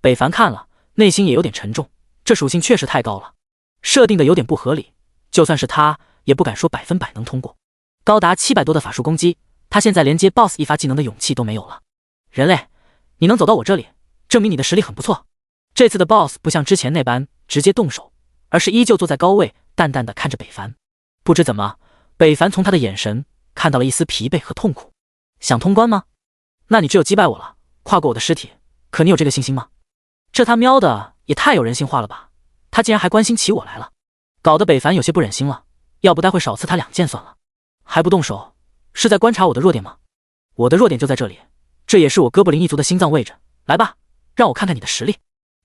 北凡看了，内心也有点沉重，这属性确实太高了，设定的有点不合理，就算是他也不敢说100%能通过。高达700多的法术攻击，他现在连接 BOSS 一发技能的勇气都没有了。人类，你能走到我这里，证明你的实力很不错。这次的 BOSS 不像之前那般直接动手，而是依旧坐在高位，淡淡的看着北凡。不知怎么，北凡从他的眼神看到了一丝疲惫和痛苦。想通关吗？那你只有击败我了，跨过我的尸体，可你有这个信心吗？这他喵的也太有人性化了吧，他竟然还关心起我来了，搞得北凡有些不忍心了。要不待会少刺他2剑算了。还不动手，是在观察我的弱点吗？我的弱点就在这里，这也是我哥布林一族的心脏位置。来吧，让我看看你的实力。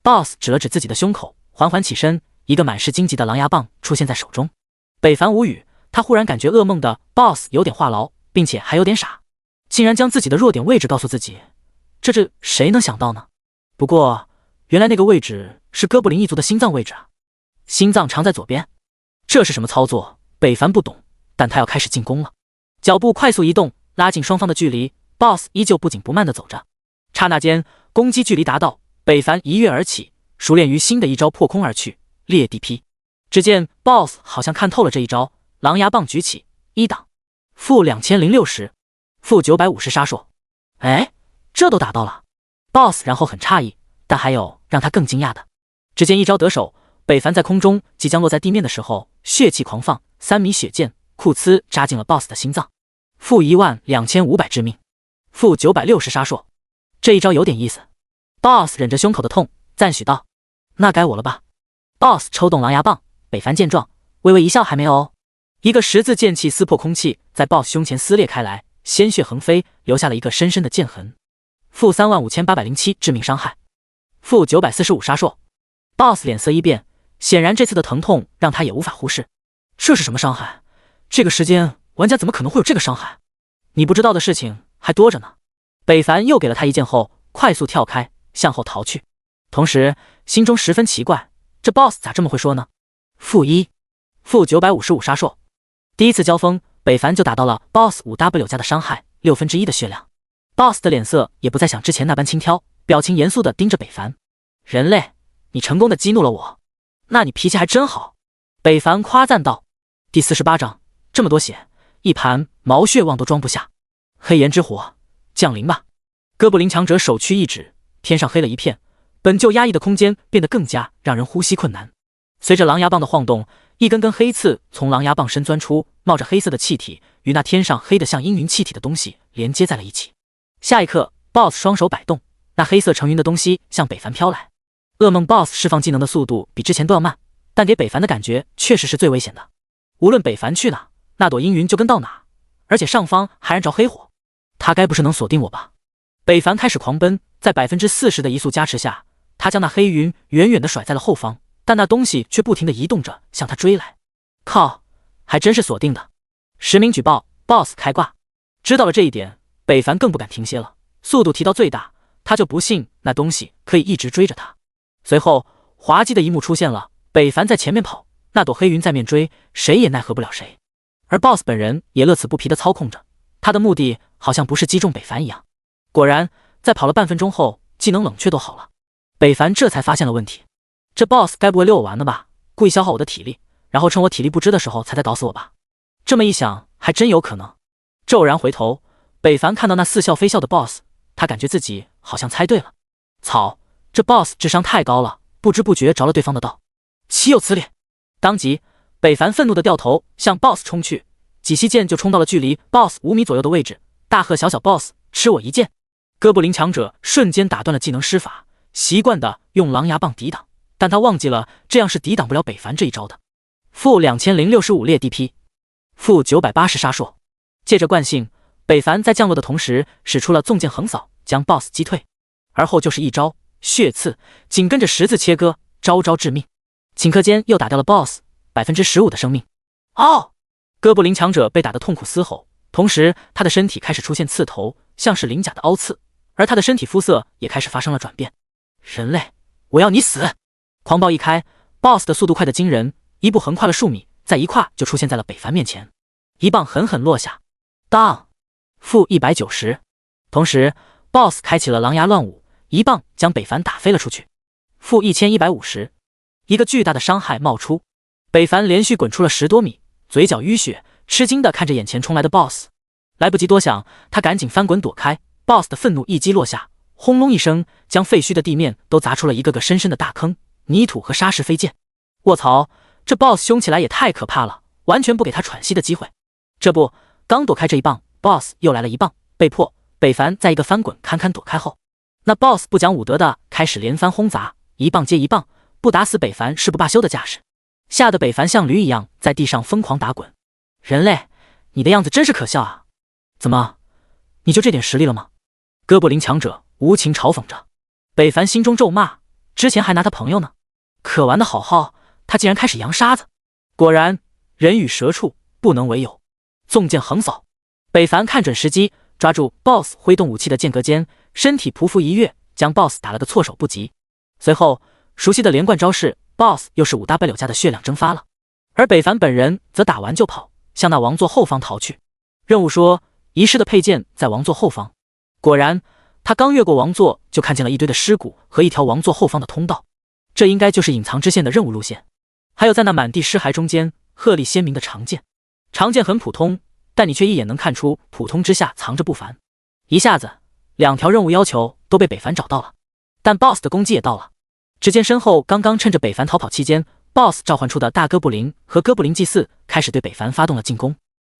BOSS 指了指自己的胸口，缓缓起身，一个满是荆棘的狼牙棒出现在手中。北凡无语，他忽然感觉噩梦的 BOSS 有点话痨，并且还有点傻，竟然将自己的弱点位置告诉自己，这谁能想到呢？不过原来那个位置是哥布林一族的心脏位置啊，心脏藏在左边。这是什么操作？北凡不懂，但他要开始进攻了。脚步快速移动，拉近双方的距离， BOSS 依旧不紧不慢地走着。刹那间，攻击距离达到，北凡一跃而起，熟练于新的一招破空而去，裂地劈。只见 BOSS 好像看透了这一招，狼牙棒举起，一挡，负2060，负950杀硕。哎，这都打到了 BOSS， 然后很诧异，但还有让他更惊讶的。只见一招得手，北凡在空中即将落在地面的时候，血气狂放，3米血剑库呲扎进了 BOSS 的心脏，负12500致命，负960杀硕。这一招有点意思。BOSS 忍着胸口的痛，赞许道：“那该我了吧。”BOSS 抽动狼牙棒，北凡见状，微微一笑：“还没有哦。”一个十字剑气撕破空气，在 BOSS 胸前撕裂开来，鲜血横飞，留下了一个深深的剑痕，负35807致命伤害，负945杀硕。BOSS 脸色一变，显然这次的疼痛让他也无法忽视。这是什么伤害？这个时间玩家怎么可能会有这个伤害？你不知道的事情还多着呢。北凡又给了他一剑后，快速跳开，向后逃去，同时心中十分奇怪，这 BOSS 咋这么会说呢？负955杀硕。第一次交锋，北凡就打到了 BOSS 5W 加的伤害1/6的血量。BOSS 的脸色也不再像之前那般轻佻，表情严肃地盯着北凡。人类，你成功地激怒了我，那你脾气还真好。北凡夸赞道。第48章，这么多血，一盘毛血旺都装不下。黑炎之火，降临吧！哥布林强者手屈一指，天上黑了一片，本就压抑的空间变得更加让人呼吸困难。随着狼牙棒的晃动，一根根黑刺从狼牙棒身钻出，冒着黑色的气体，与那天上黑得像阴云气体的东西连接在了一起。下一刻 ，BOSS 双手摆动，那黑色成云的东西向北凡飘来。噩梦 BOSS 释放技能的速度比之前都要慢，但给北凡的感觉确实是最危险的。无论北凡去哪，那朵阴云就跟到哪，而且上方还燃着黑火，他该不是能锁定我吧？北凡开始狂奔，在40%的移速加持下，他将那黑云远远地甩在了后方，但那东西却不停地移动着向他追来。靠，还真是锁定的。实名举报 ，BOSS 开挂。知道了这一点，北凡更不敢停歇了，速度提到最大，他就不信那东西可以一直追着他。随后，滑稽的一幕出现了，北凡在前面跑，那朵黑云在面追，谁也奈何不了谁。而 BOSS 本人也乐此不疲地操控着，他的目的好像不是击中北凡一样。果然，在跑了半分钟后，技能冷却都好了。北凡这才发现了问题，这 BOSS 该不会溜我完了吧？故意消耗我的体力，然后趁我体力不支的时候才在搞死我吧？这么一想，还真有可能。骤然回头，北凡看到那似笑非笑的 BOSS， 他感觉自己好像猜对了。操，这 BOSS 智商太高了，不知不觉着了对方的道。岂有此理！当即，北凡愤怒地掉头向 BOSS 冲去，几息间就冲到了距离 BOSS 5米左右的位置，大喝：“小 BOSS， 吃我一剑！”哥布林强者瞬间打断了技能施法，习惯地用狼牙棒抵挡，但他忘记了这样是抵挡不了北凡这一招的。负2065裂地劈，负980杀硕。借着惯性，北凡在降落的同时使出了纵剑横扫，将 BOSS 击退，而后就是一招血刺，紧跟着十字切割，招招致命。顷刻间又打掉了 BOSS15% 的生命。哦！哥布林强者被打得痛苦嘶吼，同时他的身体开始出现刺头，像是鳞甲的凹刺，而他的身体肤色也开始发生了转变。人类，我要你死！狂暴一开 ，BOSS 的速度快得惊人，一步横跨了数米，再一跨就出现在了北凡面前，一棒狠狠落下，当，负190。同时 ，BOSS 开启了狼牙乱舞，一棒将北凡打飞了出去。-1150，一个巨大的伤害冒出，北凡连续滚出了10多米，嘴角淤血，吃惊地看着眼前冲来的 BOSS。来不及多想，他赶紧翻滚躲开。BOSS 的愤怒一击落下，轰隆一声，将废墟的地面都砸出了一个个深深的大坑，泥土和沙石飞溅。卧槽，这 BOSS 凶起来也太可怕了，完全不给他喘息的机会。这不，刚躲开这一棒， BOSS 又来了一棒，被迫北凡在一个翻滚堪堪躲开后，那 BOSS 不讲武德的开始连番轰砸，一棒接一棒，不打死北凡誓不罢休的架势，吓得北凡像驴一样在地上疯狂打滚。人类，你的样子真是可笑啊！怎么，你就这点实力了吗？哥布林强者无情嘲讽着。北凡心中咒骂，之前还拿他朋友呢，可玩的好好，他竟然开始扬沙子。果然，人与蛇畜不能为友。纵剑横扫，北凡看准时机，抓住 BOSS 挥动武器的间隔间，身体匍匐一跃，将 BOSS 打了个措手不及。随后，熟悉的连贯招式 BOSS 又是5W 加的血量蒸发了，而北凡本人则打完就跑，向那王座后方逃去。任务说，遗失的佩剑在王座后方。果然，他刚越过王座，就看见了一堆的尸骨和一条王座后方的通道，这应该就是隐藏支线的任务路线。还有在那满地尸骸中间，鹤立鲜明的长剑。长剑很普通，但你却一眼能看出普通之下藏着不凡。一下子，2条任务要求都被北凡找到了，但 BOSS 的攻击也到了。只见身后刚刚趁着北凡逃跑期间， BOSS 召唤出的大哥布林和哥布林祭司开始对北凡发动了进攻，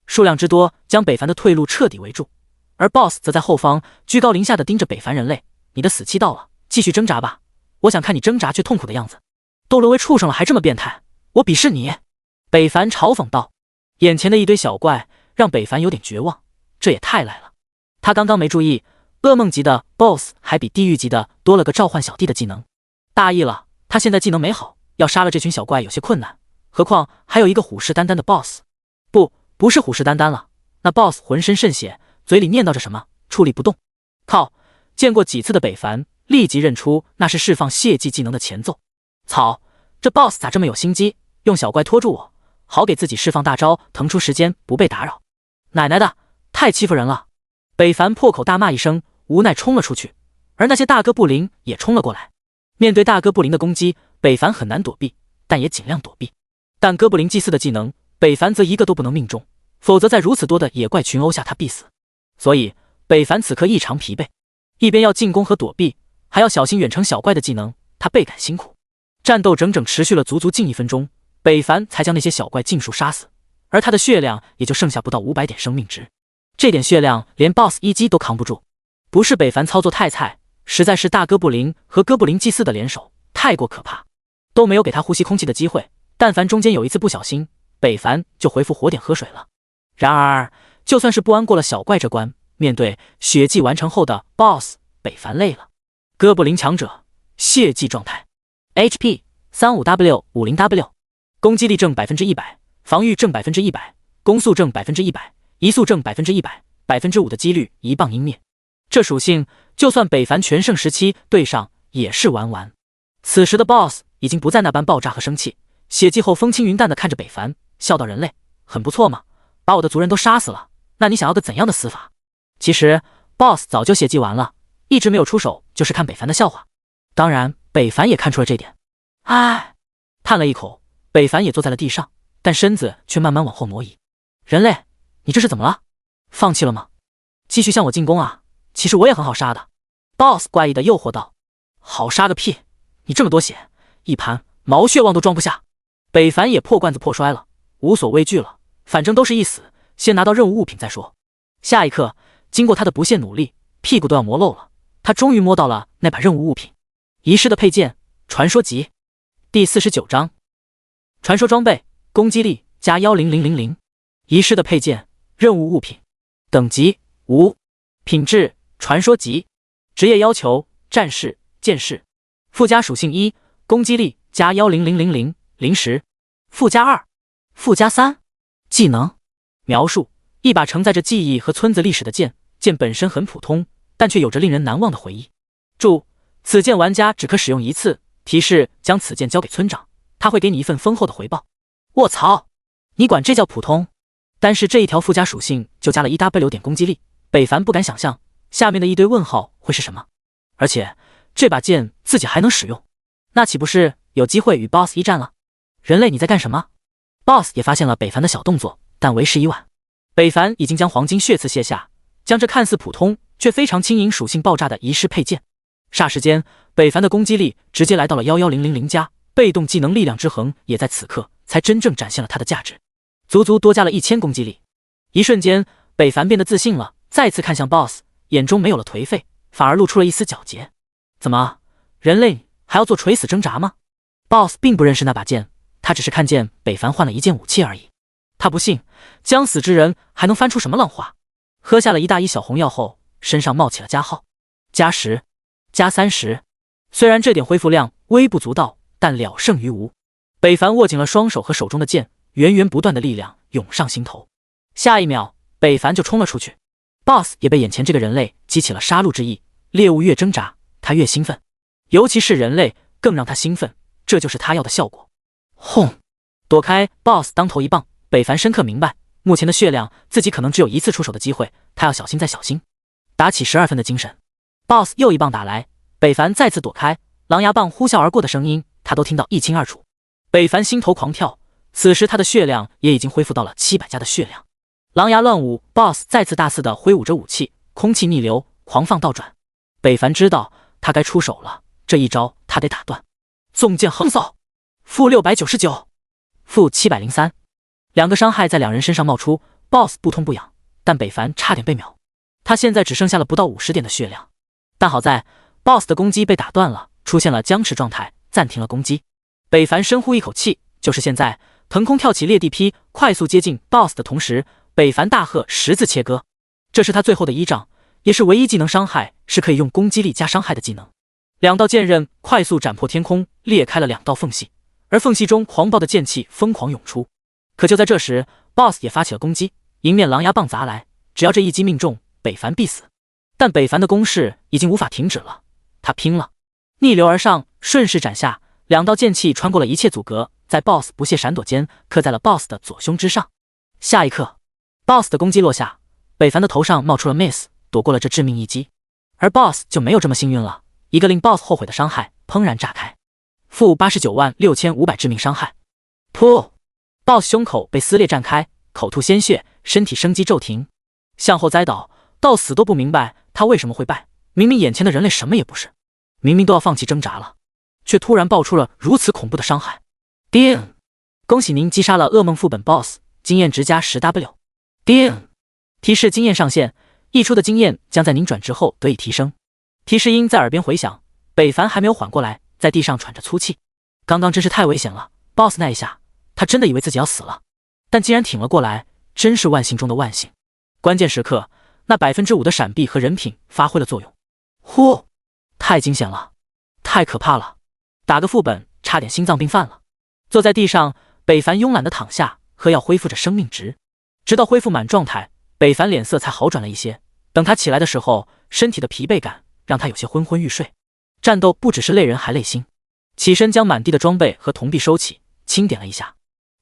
数量之多将北凡的退路彻底围住，而 BOSS 则在后方居高临下的盯着北凡人类，你的死期到了，继续挣扎吧，我想看你挣扎却痛苦的样子，都沦为畜生了还这么变态，我鄙视你！北凡嘲讽道。眼前的一堆小怪让北凡有点绝望，这也太赖了。他刚刚没注意，噩梦级的 BOSS 还比地狱级的多了个召唤小弟的技能，大意了，他现在技能没好，要杀了这群小怪有些困难，何况还有一个虎视眈眈的 BOSS。 不是虎视眈眈了，那 BOSS 浑身渗血，嘴里念叨着什么，矗立不动。靠，见过几次的北凡立即认出那是释放血祭技能的前奏。操，这 BOSS 咋这么有心机，用小怪拖住我，好给自己释放大招腾出时间不被打扰。奶奶的，太欺负人了！北凡破口大骂一声，无奈冲了出去，而那些大哥布林也冲了过来。面对大哥布林的攻击，北凡很难躲避，但也尽量躲避。但哥布林祭祀的技能，北凡则一个都不能命中，否则在如此多的野怪群殴下他必死。所以北凡此刻异常疲惫，一边要进攻和躲避，还要小心远程小怪的技能，他倍感辛苦。战斗整整持续了足足近1分钟，北凡才将那些小怪尽数杀死，而他的血量也就剩下不到500点生命值。这点血量连 BOSS 一击都扛不住，不是北凡操作太菜，实在是大哥布林和哥布林祭司的联手太过可怕，都没有给他呼吸空气的机会。但凡中间有一次不小心，北凡就回复火点喝水了。然而，就算是不安过了小怪这关，面对血祭完成后的 BOSS， 北凡累了。哥布林强者血祭状态 ，HP 35W50W， 攻击力正 100%， 防御正 100%， 攻速正 100%， 移速正 100%，5% 的几率一棒湮灭。这属性就算北凡全盛时期对上也是玩完。此时的 BOSS 已经不再那般爆炸和生气，血祭后风轻云淡地看着北凡，笑道：“人类很不错嘛，把我的族人都杀死了，那你想要个怎样的死法？”其实 BOSS 早就血祭完了，一直没有出手，就是看北凡的笑话。当然，北凡也看出了这点。唉，叹了一口，北凡也坐在了地上，但身子却慢慢往后挪移。人类，你这是怎么了？放弃了吗？继续向我进攻啊！其实我也很好杀的。BOSS 怪异的诱惑道。好杀个屁！你这么多血，一盘毛血旺都装不下。北凡也破罐子破摔了，无所畏惧了，反正都是一死，先拿到任务物品再说。下一刻，经过他的不懈努力，屁股都要磨漏了，他终于摸到了那把任务物品——遗失的佩剑，传说级。第49章，传说装备，攻击力加10000，遗失的佩剑，任务物品，等级无，品质传说级，职业要求战士、剑士，附加属性1，攻击力加10000，临时，附加2，附加3，技能描述：一把承载着记忆和村子历史的剑，剑本身很普通，但却有着令人难忘的回忆。注：此剑玩家只可使用一次。提示：将此剑交给村长，他会给你一份丰厚的回报。卧槽，你管这叫普通？单是这一条附加属性就加了1W 点攻击力，北凡不敢想象下面的一堆问号会是什么。而且这把剑自己还能使用，那岂不是有机会与 BOSS 一战了？人类你在干什么 ？BOSS 也发现了北凡的小动作，但为时已晚。北凡已经将黄金血刺卸下，将这看似普通却非常轻盈属性爆炸的仪式配件。霎时间，北凡的攻击力直接来到了11000加，被动技能力量之衡也在此刻才真正展现了它的价值，足足多加了1000攻击力。一瞬间，北凡变得自信了，再次看向 BOSS， 眼中没有了颓废，反而露出了一丝皎洁。怎么，人类还要做垂死挣扎吗？ BOSS 并不认识那把剑，他只是看见北凡换了一件武器而已。他不信将死之人还能翻出什么浪花。喝下了一大一小红药后，身上冒起了加号，加10，加30。虽然这点恢复量微不足道，但了胜于无。北凡握紧了双手和手中的剑，源源不断的力量涌上心头。下一秒，北凡就冲了出去。BOSS 也被眼前这个人类激起了杀戮之意，猎物越挣扎，他越兴奋，尤其是人类更让他兴奋，这就是他要的效果。轰！躲开 BOSS 当头一棒，北凡深刻明白，目前的血量自己可能只有一次出手的机会，他要小心再小心，打起12分的精神。BOSS 又一棒打来，北凡再次躲开，狼牙棒呼啸而过的声音他都听到一清二楚。北凡心头狂跳，此时他的血量也已经恢复到了700加的血量。狼牙乱舞 ，BOSS 再次大肆的挥舞着武器，空气逆流，狂放倒转。北凡知道他该出手了，这一招他得打断。纵剑横扫，负699，负703，两个伤害在两人身上冒出 ，BOSS 不痛不痒，但北凡差点被秒。他现在只剩下了不到50点的血量，但好在 BOSS 的攻击被打断了，出现了僵持状态，暂停了攻击。北凡深呼一口气，就是现在，腾空跳起裂地劈，快速接近 BOSS 的同时，北凡大喝十字切割，这是他最后的依仗，也是唯一技能伤害是可以用攻击力加伤害的技能。两道剑刃快速斩破天空，裂开了2道缝隙，而缝隙中狂暴的剑气疯狂涌出。可就在这时 ，BOSS 也发起了攻击，迎面狼牙棒砸来，只要这一击命中，北凡必死。但北凡的攻势已经无法停止了，他拼了，逆流而上，顺势斩下，2道剑气穿过了一切阻隔，在 BOSS 不懈闪躲间刻在了 BOSS 的左胸之上。下一刻 ，BOSS 的攻击落下，北凡的头上冒出了 miss， 躲过了这致命一击。而 BOSS 就没有这么幸运了，一个令 BOSS 后悔的伤害砰然炸开，负896500致命伤害。噗 ！BOSS 胸口被撕裂绽开，口吐鲜血，身体生机骤停，向后栽倒，到死都不明白他为什么会败。明明眼前的人类什么也不是，明明都要放弃挣扎了，却突然爆出了如此恐怖的伤害。叮！恭喜您击杀了噩梦副本 BOSS， 经验值加10W。叮！提示经验上线，溢出的经验将在您转职后得以提升。提示音在耳边回响，北凡还没有缓过来，在地上喘着粗气。刚刚真是太危险了 ，BOSS 那一下，他真的以为自己要死了，但竟然挺了过来，真是万幸中的万幸。关键时刻，那5%的闪避和人品发挥了作用。呼，太惊险了，太可怕了，打个副本差点心脏病犯了。坐在地上，北凡慵懒的躺下，喝药恢复着生命值，直到恢复满状态，北凡脸色才好转了一些。等他起来的时候，身体的疲惫感让他有些昏昏欲睡。战斗不只是累人还累心。起身将满地的装备和铜币收起，清点了一下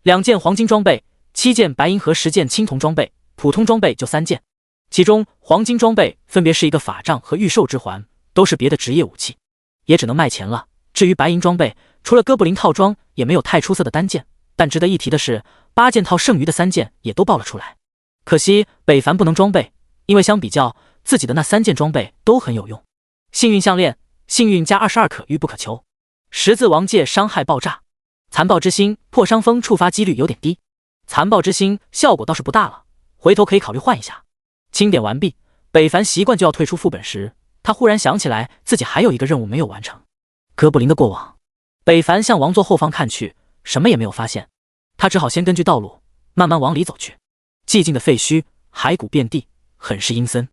：2件黄金装备，7件白银和10件青铜装备，普通装备就3件。其中黄金装备分别是一个法杖和御兽之环，都是别的职业武器，也只能卖钱了。至于白银装备，除了哥布林套装，也没有太出色的单件。但值得一提的是，8件套剩余的3件也都爆了出来。可惜北凡不能装备，因为相比较自己的那3件装备都很有用。幸运项链，幸运加22可遇不可求。十字王戒伤害爆炸，残暴之心破伤风触发几率有点低，残暴之心效果倒是不大了，回头可以考虑换一下。清点完毕，北凡习惯就要退出副本时，他忽然想起来自己还有一个任务没有完成。哥布林的过往。北凡向王座后方看去，什么也没有发现，他只好先根据道路慢慢往里走去。寂静的废墟，骸骨遍地，很是阴森。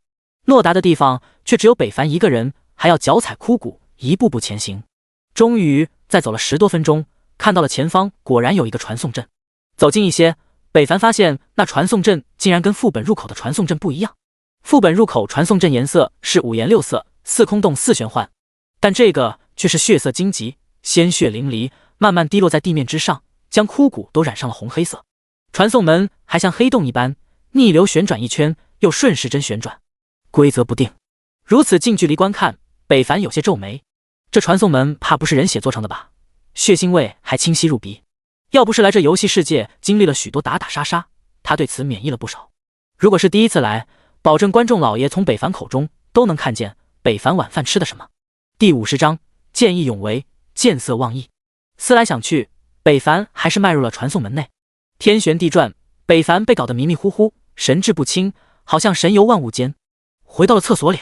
诺达的地方却只有北凡一个人，还要脚踩枯骨，一步步前行。终于在走了10多分钟，看到了前方果然有一个传送阵。走近一些，北凡发现那传送阵竟然跟副本入口的传送阵不一样。副本入口传送阵颜色是5颜6色，4空洞4玄幻，但这个却是血色荆棘，鲜血淋漓，慢慢滴落在地面之上，将枯骨都染上了红黑色。传送门还像黑洞一般，逆流旋转一圈，又顺时针旋转，规则不定。如此近距离观看，北凡有些皱眉。这传送门怕不是人血做成的吧？血腥味还清晰入鼻。要不是来这游戏世界经历了许多打打杀杀，他对此免疫了不少。如果是第一次来，保证观众老爷从北凡口中都能看见北凡晚饭吃的什么。第50章见义勇为，见色忘义。思来想去，北凡还是迈入了传送门内。天旋地转，北凡被搞得迷迷糊糊，神志不清，好像神游万物间。回到了厕所里，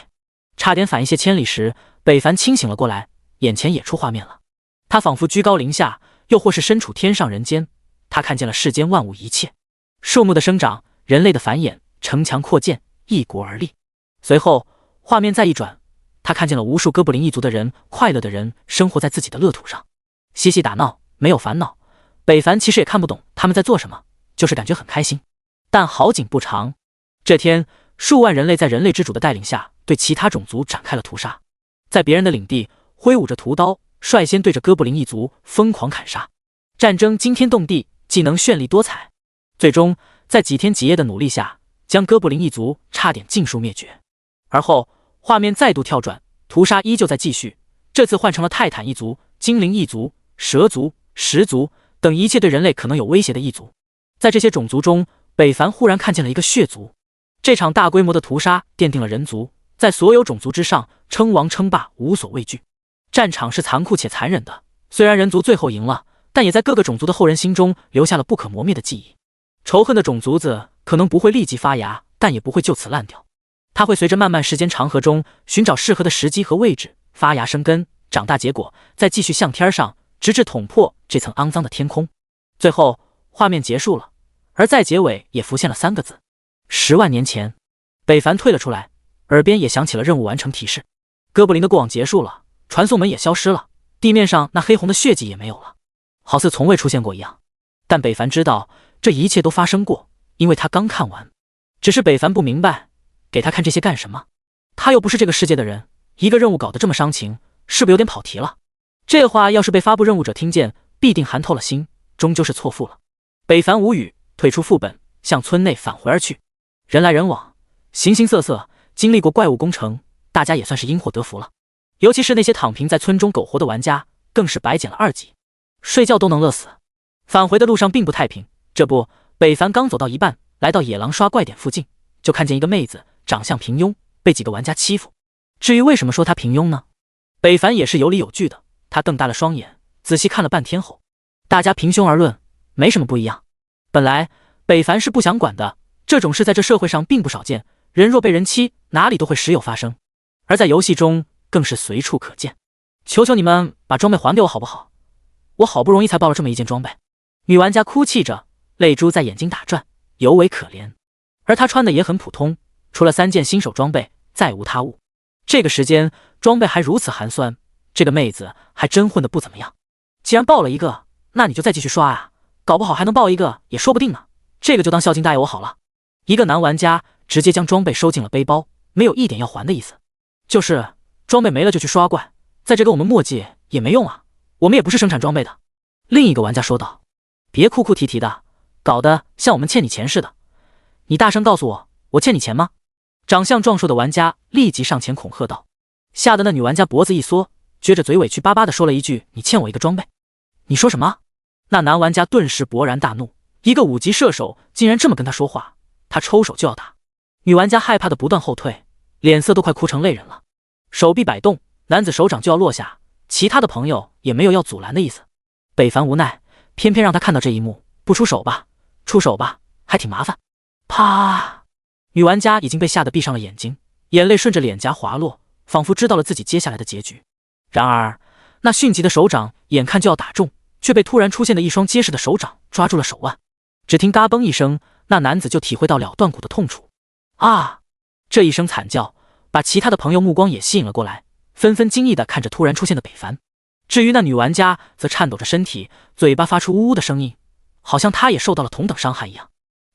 差点反应些千里时，北凡清醒了过来，眼前也出画面了。他仿佛居高临下，又或是身处天上人间，他看见了世间万物一切，树木的生长，人类的繁衍，城墙扩建，一国而立。随后画面再一转，他看见了无数哥布林一族的人，快乐的人生活在自己的乐土上，嬉戏打闹，没有烦恼。北凡其实也看不懂他们在做什么，就是感觉很开心。但好景不长，这天数万人类在人类之主的带领下，对其他种族展开了屠杀，在别人的领地挥舞着屠刀，率先对着哥布林一族疯狂砍杀。战争惊天动地，技能绚丽多彩，最终在几天几夜的努力下，将哥布林一族差点尽数灭绝。而后画面再度跳转，屠杀依旧在继续，这次换成了泰坦一族、精灵一族、蛇族、石族等一切对人类可能有威胁的一族。在这些种族中，北凡忽然看见了一个血族。这场大规模的屠杀奠定了人族在所有种族之上称王称霸，无所畏惧。战场是残酷且残忍的，虽然人族最后赢了，但也在各个种族的后人心中留下了不可磨灭的记忆。仇恨的种族子可能不会立即发芽，但也不会就此烂掉。它会随着漫漫时间长河中寻找适合的时机和位置，发芽生根，长大结果，再继续向天上，直至捅破这层肮脏的天空。最后画面结束了，而在结尾也浮现了3个字：10万年前。北凡退了出来，耳边也响起了任务完成提示。哥布林的过往结束了，传送门也消失了，地面上那黑红的血迹也没有了，好似从未出现过一样。但北凡知道这一切都发生过，因为他刚看完。只是北凡不明白，给他看这些干什么？他又不是这个世界的人，一个任务搞得这么伤情，是不是有点跑题了？这话要是被发布任务者听见，必定寒透了心，终究是错付了。北凡无语，退出副本，向村内返回而去。人来人往，形形色色，经历过怪物攻城，大家也算是因祸得福了。尤其是那些躺平在村中苟活的玩家，更是白捡了2级，睡觉都能乐死。返回的路上并不太平，这不，北凡刚走到一半，来到野狼刷怪点附近，就看见一个妹子，长相平庸，被几个玩家欺负。至于为什么说她平庸呢？北凡也是有理有据的，他瞪大了双眼，仔细看了半天后，大家平胸而论，没什么不一样。本来北凡是不想管的，这种事在这社会上并不少见，人若被人欺，哪里都会时有发生，而在游戏中更是随处可见。求求你们把装备还给我好不好？我好不容易才爆了这么一件装备。女玩家哭泣着，泪珠在眼睛打转，尤为可怜。而她穿的也很普通，除了3件新手装备，再无他物。这个时间装备还如此寒酸，这个妹子还真混得不怎么样。既然爆了一个，那你就再继续刷啊，搞不好还能爆一个也说不定呢。这个就当孝敬大爷我好了。一个男玩家直接将装备收进了背包，没有一点要还的意思。就是装备没了就去刷怪，在这跟我们墨迹也没用啊，我们也不是生产装备的。另一个玩家说道，别哭哭啼啼的，搞得像我们欠你钱似的。你大声告诉我，我欠你钱吗？长相壮硕的玩家立即上前恐吓道，吓得那女玩家脖子一缩，撅着嘴委屈巴巴地说了一句，你欠我一个装备。你说什么？那男玩家顿时勃然大怒，一个5级射手竟然这么跟他说话，他抽手就要打。女玩家害怕的不断后退，脸色都快哭成泪人了，手臂摆动，男子手掌就要落下，其他的朋友也没有要阻拦的意思。北凡无奈，偏偏让他看到这一幕，不出手吧，出手吧，还挺麻烦。啪！女玩家已经被吓得闭上了眼睛，眼泪顺着脸颊滑落，仿佛知道了自己接下来的结局。然而那迅疾的手掌眼看就要打中，却被突然出现的一双结实的手掌抓住了手腕。只听嘎嘣一声，那男子就体会到了断骨的痛楚。啊！这一声惨叫把其他的朋友目光也吸引了过来，纷纷惊异地看着突然出现的北凡。至于那女玩家则颤抖着身体，嘴巴发出呜呜的声音，好像她也受到了同等伤害一样。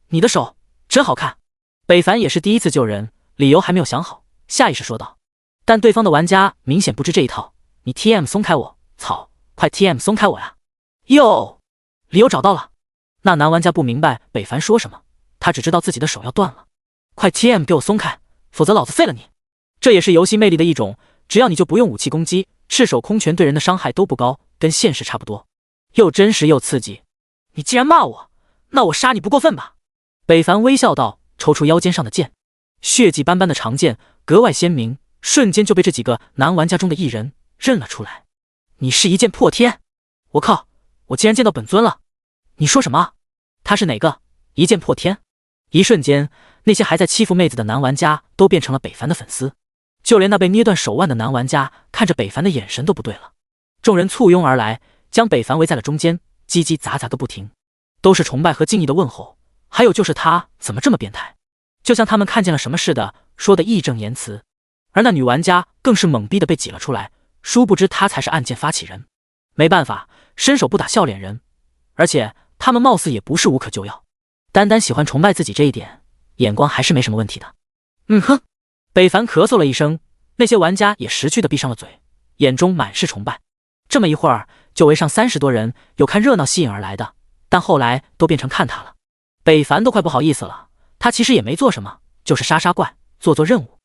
你的手真好看。北凡也是第一次救人，理由还没有想好，下意识说道。但对方的玩家明显不知这一套，你 TM 松开我，操，快 TM 松开我呀！哟，理由找到了。那男玩家不明白北凡说什么，他只知道自己的手要断了。快 TM 给我松开，否则老子废了你。这也是游戏魅力的一种，只要你就不用武器攻击，赤手空拳对人的伤害都不高，跟现实差不多，又真实又刺激。你既然骂我，那我杀你不过分吧？北凡微笑道，抽出腰间上的剑，血迹斑斑的长剑格外鲜明，瞬间就被这几个男玩家中的一人认了出来。你是一剑破天！我靠，我竟然见到本尊了！你说什么？他是哪个？一剑破天？一瞬间，那些还在欺负妹子的男玩家都变成了北凡的粉丝，就连那被捏断手腕的男玩家看着北凡的眼神都不对了。众人簇拥而来，将北凡围在了中间，叽叽喳喳个不停，都是崇拜和敬意的问候。还有就是他怎么这么变态，就像他们看见了什么似的，说的义正言辞。而那女玩家更是懵逼的被挤了出来，殊不知她才是案件发起人。没办法，伸手不打笑脸人，而且他们貌似也不是无可救药，单单喜欢崇拜自己这一点，眼光还是没什么问题的。哼！北凡咳嗽了一声，那些玩家也识趣的闭上了嘴，眼中满是崇拜。这么一会儿，就围上30多人，有看热闹吸引而来的，但后来都变成看他了。北凡都快不好意思了，他其实也没做什么，就是杀杀怪，做做任务。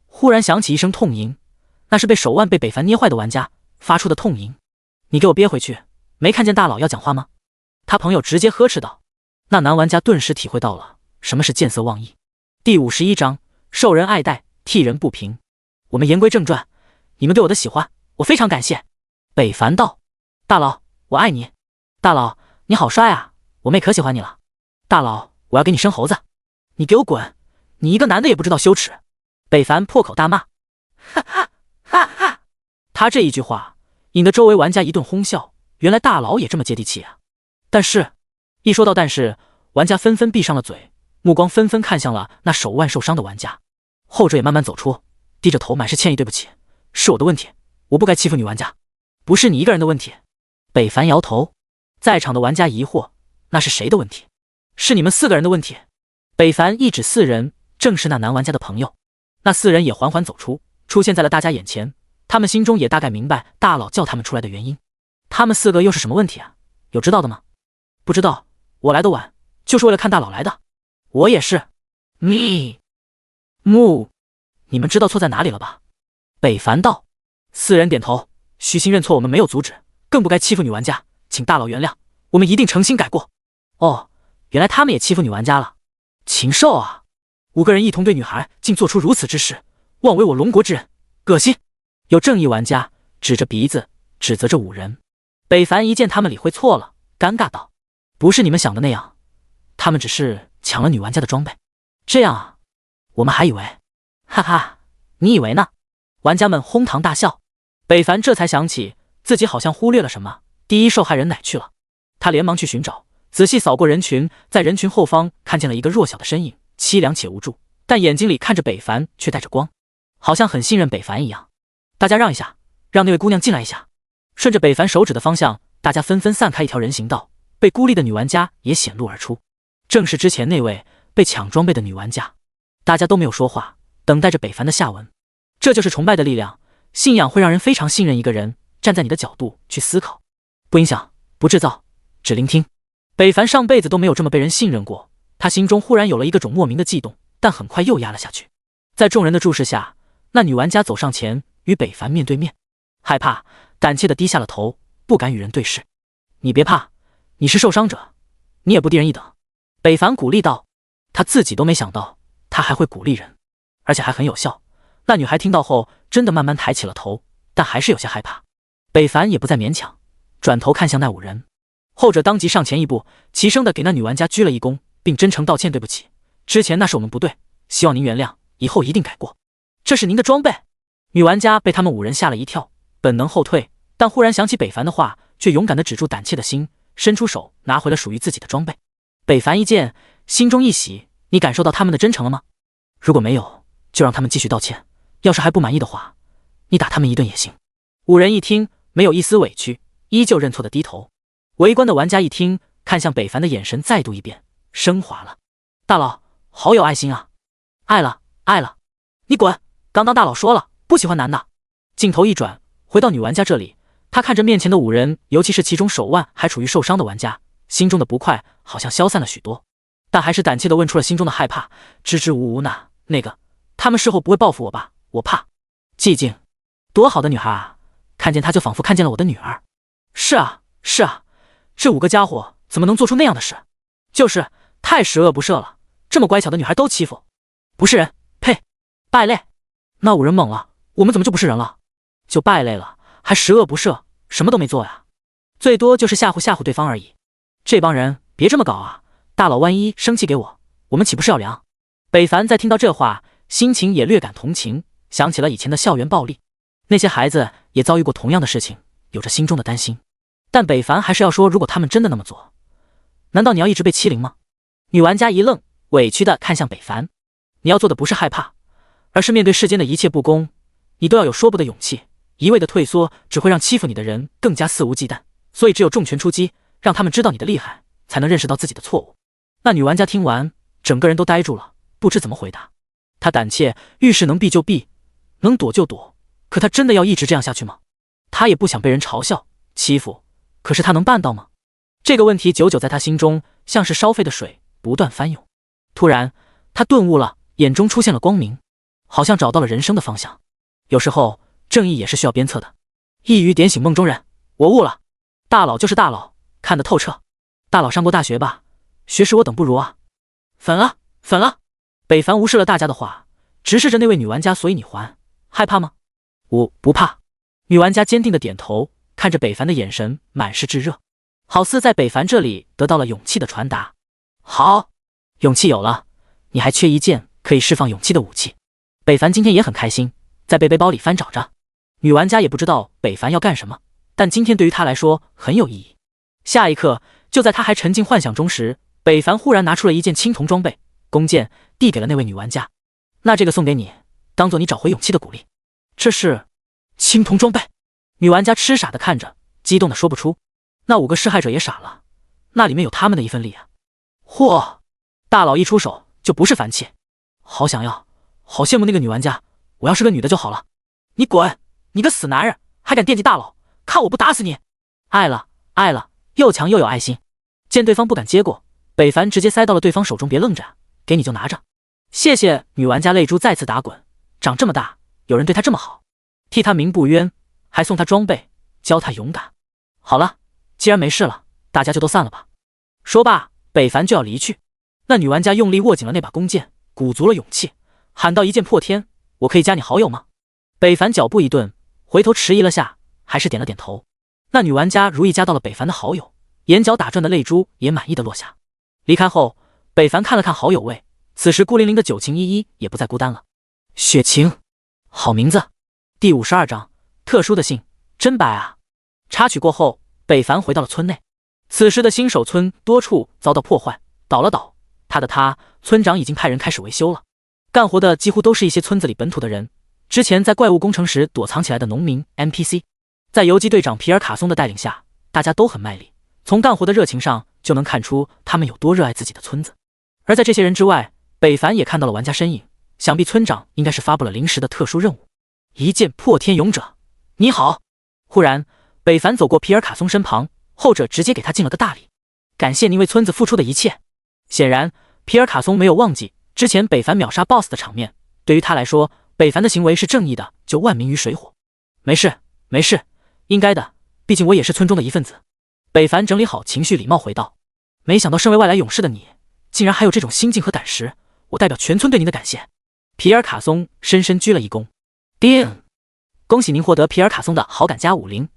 忽然响起一声痛吟，那是被手腕被北凡捏坏的玩家发出的痛吟。你给我憋回去，没看见大佬要讲话吗？他朋友直接呵斥道。那男玩家顿时体会到了什么是见色忘义。第51章，受人爱戴，替人不平。我们言归正传，你们对我的喜欢，我非常感谢。北凡道。大佬，我爱你。大佬，你好帅啊，我妹可喜欢你了。大佬，我要给你生猴子。你给我滚，你一个男的也不知道羞耻。北凡破口大骂。哈哈哈哈！他这一句话引得周围玩家一顿哄笑，原来大佬也这么接地气啊。但是一说到但是，玩家纷纷闭上了嘴，目光纷纷看向了那手腕受伤的玩家。后者也慢慢走出，低着头满是歉意，对不起，是我的问题，我不该欺负女玩家，不是你一个人的问题。北凡摇头。在场的玩家疑惑，那是谁的问题？是你们4个人的问题。北凡一指4人，正是那男玩家的朋友。那4人也缓缓走出，出现在了大家眼前。他们心中也大概明白大佬叫他们出来的原因。他们4个又是什么问题啊？有知道的吗？不知道，我来的晚，就是为了看大佬来的。我也是。你们知道错在哪里了吧？北凡道。4人点头，虚心认错，我们没有阻止，更不该欺负女玩家，请大佬原谅，我们一定诚心改过。哦，原来他们也欺负女玩家了，禽兽啊！5个人一同对女孩竟做出如此之事，妄为我龙国之人，恶心！有正义玩家指着鼻子指责这5人。北凡一见他们理会错了，尴尬道：不是你们想的那样，他们只是抢了女玩家的装备。这样啊，我们还以为……哈哈，你以为呢？玩家们哄堂大笑。北凡这才想起自己好像忽略了什么，第一受害人哪去了？他连忙去寻找，仔细扫过人群，在人群后方看见了一个弱小的身影，凄凉且无助，但眼睛里看着北凡却带着光，好像很信任北凡一样。大家让一下，让那位姑娘进来一下。顺着北凡手指的方向，大家纷纷散开一条人行道，被孤立的女玩家也显露而出，正是之前那位被抢装备的女玩家。大家都没有说话，等待着北凡的下文。这就是崇拜的力量，信仰会让人非常信任一个人，站在你的角度去思考，不影响，不制造，只聆听。北凡上辈子都没有这么被人信任过，他心中忽然有了一个种莫名的悸动，但很快又压了下去。在众人的注视下，那女玩家走上前，与北凡面对面，害怕胆怯地低下了头，不敢与人对视。你别怕，你是受伤者，你也不低人一等。北凡鼓励道，他自己都没想到他还会鼓励人，而且还很有效。那女孩听到后真的慢慢抬起了头，但还是有些害怕。北凡也不再勉强，转头看向那5人，后者当即上前一步，齐声地给那女玩家鞠了一躬，并真诚道歉，对不起，之前那是我们不对，希望您原谅，以后一定改过。这是您的装备。女玩家被他们5人吓了一跳，本能后退，但忽然想起北凡的话，却勇敢地止住胆怯的心，伸出手拿回了属于自己的装备。北凡一见，心中一喜，你感受到他们的真诚了吗？如果没有，就让他们继续道歉，要是还不满意的话，你打他们一顿也行。5人一听，没有一丝委屈，依旧认错的低头。围观的玩家一听，看向北凡的眼神再度一变，升华了。大佬，好有爱心啊！爱了，爱了！你滚！刚刚大佬说了，不喜欢男的。镜头一转，回到女玩家这里，她看着面前的5人，尤其是其中手腕还处于受伤的玩家，心中的不快好像消散了许多，但还是胆怯地问出了心中的害怕，支支吾吾呢。那个，他们事后不会报复我吧？我怕。寂静，多好的女孩啊！看见他就仿佛看见了我的女儿。是啊，是啊，这5个家伙怎么能做出那样的事？就是太十恶不赦了，这么乖巧的女孩都欺负，不是人，呸！败类！那5人猛了，我们怎么就不是人了？就败类了，还十恶不赦，什么都没做呀，最多就是吓唬吓唬对方而已。这帮人别这么搞啊！大佬万一生气给我们岂不是要凉？北凡在听到这话，心情也略感同情，想起了以前的校园暴力，那些孩子也遭遇过同样的事情，有着心中的担心。但北凡还是要说，如果他们真的那么做，难道你要一直被欺凌吗？女玩家一愣，委屈地看向北凡，你要做的不是害怕，而是面对世间的一切不公，你都要有说不的勇气，一味的退缩只会让欺负你的人更加肆无忌惮，所以只有重拳出击，让他们知道你的厉害，才能认识到自己的错误。那女玩家听完，整个人都呆住了，不知怎么回答。她胆怯，遇事能避就避，能躲就躲，可她真的要一直这样下去吗？她也不想被人嘲笑欺负，可是她能办到吗？这个问题久久在她心中像是烧沸的水，不断翻涌。突然她顿悟了，眼中出现了光明，好像找到了人生的方向。有时候正义也是需要鞭策的。一语点醒梦中人，我悟了，大佬就是大佬，看得透彻。大佬上过大学吧？学识我等不如啊。粉了，粉了。北凡无视了大家的话，直视着那位女玩家，所以你还害怕吗？我不怕。女玩家坚定的点头，看着北凡的眼神满是炙热，好似在北凡这里得到了勇气的传达。好，勇气有了，你还缺一件可以释放勇气的武器。北凡今天也很开心，在背包里翻找着。女玩家也不知道北凡要干什么，但今天对于他来说很有意义。下一刻，就在他还沉浸幻想中时，北凡忽然拿出了一件青铜装备弓箭，递给了那位女玩家。那这个送给你，当做你找回勇气的鼓励。这是青铜装备？女玩家痴傻的看着，激动的说不出。那5个施害者也傻了，那里面有他们的一份力啊！嚯，大佬一出手就不是凡气，好想要，好羡慕那个女玩家，我要是个女的就好了。你滚，你个死男人，还敢惦记大佬，看我不打死你！爱了，爱了，又强又有爱心。见对方不敢接过，北凡直接塞到了对方手中，别愣着，给你就拿着。谢谢。女玩家泪珠再次打滚，长这么大有人对她这么好，替她鸣不冤，还送她装备，教她勇敢。好了，既然没事了，大家就都散了吧。说罢，北凡就要离去。那女玩家用力握紧了那把弓箭，鼓足了勇气，喊道一箭破天，我可以加你好友吗？北凡脚步一顿，回头迟疑了下，还是点了点头。那女玩家如意加到了北凡的好友，眼角打转的泪珠也满意的落下。离开后，北凡看了看好友位，此时孤零零的九晴依依也不再孤单了。雪晴，好名字。第52章，特殊的信，真白啊。插曲过后，北凡回到了村内。此时的新手村多处遭到破坏，倒了倒，村长已经派人开始维修了。干活的几乎都是一些村子里本土的人，之前在怪物工程时躲藏起来的农民 NPC。在游击队长皮尔卡松的带领下，大家都很卖力，从干活的热情上就能看出他们有多热爱自己的村子。而在这些人之外，北凡也看到了玩家身影，想必村长应该是发布了临时的特殊任务。一剑破天勇者，你好。忽然北凡走过皮尔卡松身旁，后者直接给他敬了个大礼，感谢您为村子付出的一切。显然皮尔卡松没有忘记之前北凡秒杀 BOSS 的场面，对于他来说，北凡的行为是正义的，就万民于水火。没事没事，应该的，毕竟我也是村中的一份子。北凡整理好情绪，礼貌回道。没想到身为外来勇士的你，竟然还有这种心境和胆识，我代表全村对您的感谢。皮尔卡松深深鞠了一躬。叮，恭喜您获得皮尔卡松的好感加50。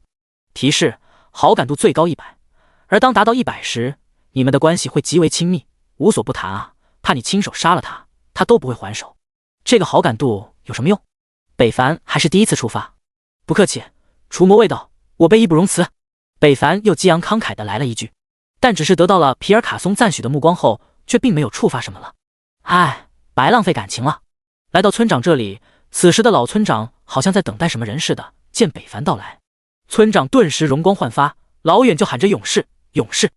提示：好感度最高100，而当达到100时，你们的关系会极为亲密，无所不谈啊，怕你亲手杀了他，他都不会还手。这个好感度有什么用？北凡还是第一次出发。不客气，除魔未到，我辈义不容辞。北凡又激昂慷慨地来了一句，但只是得到了皮尔卡松赞许的目光后，却并没有触发什么了。唉，白浪费感情了。来到村长这里，此时的老村长好像在等待什么人似的，见北凡到来，村长顿时容光焕发，老远就喊着勇士勇士。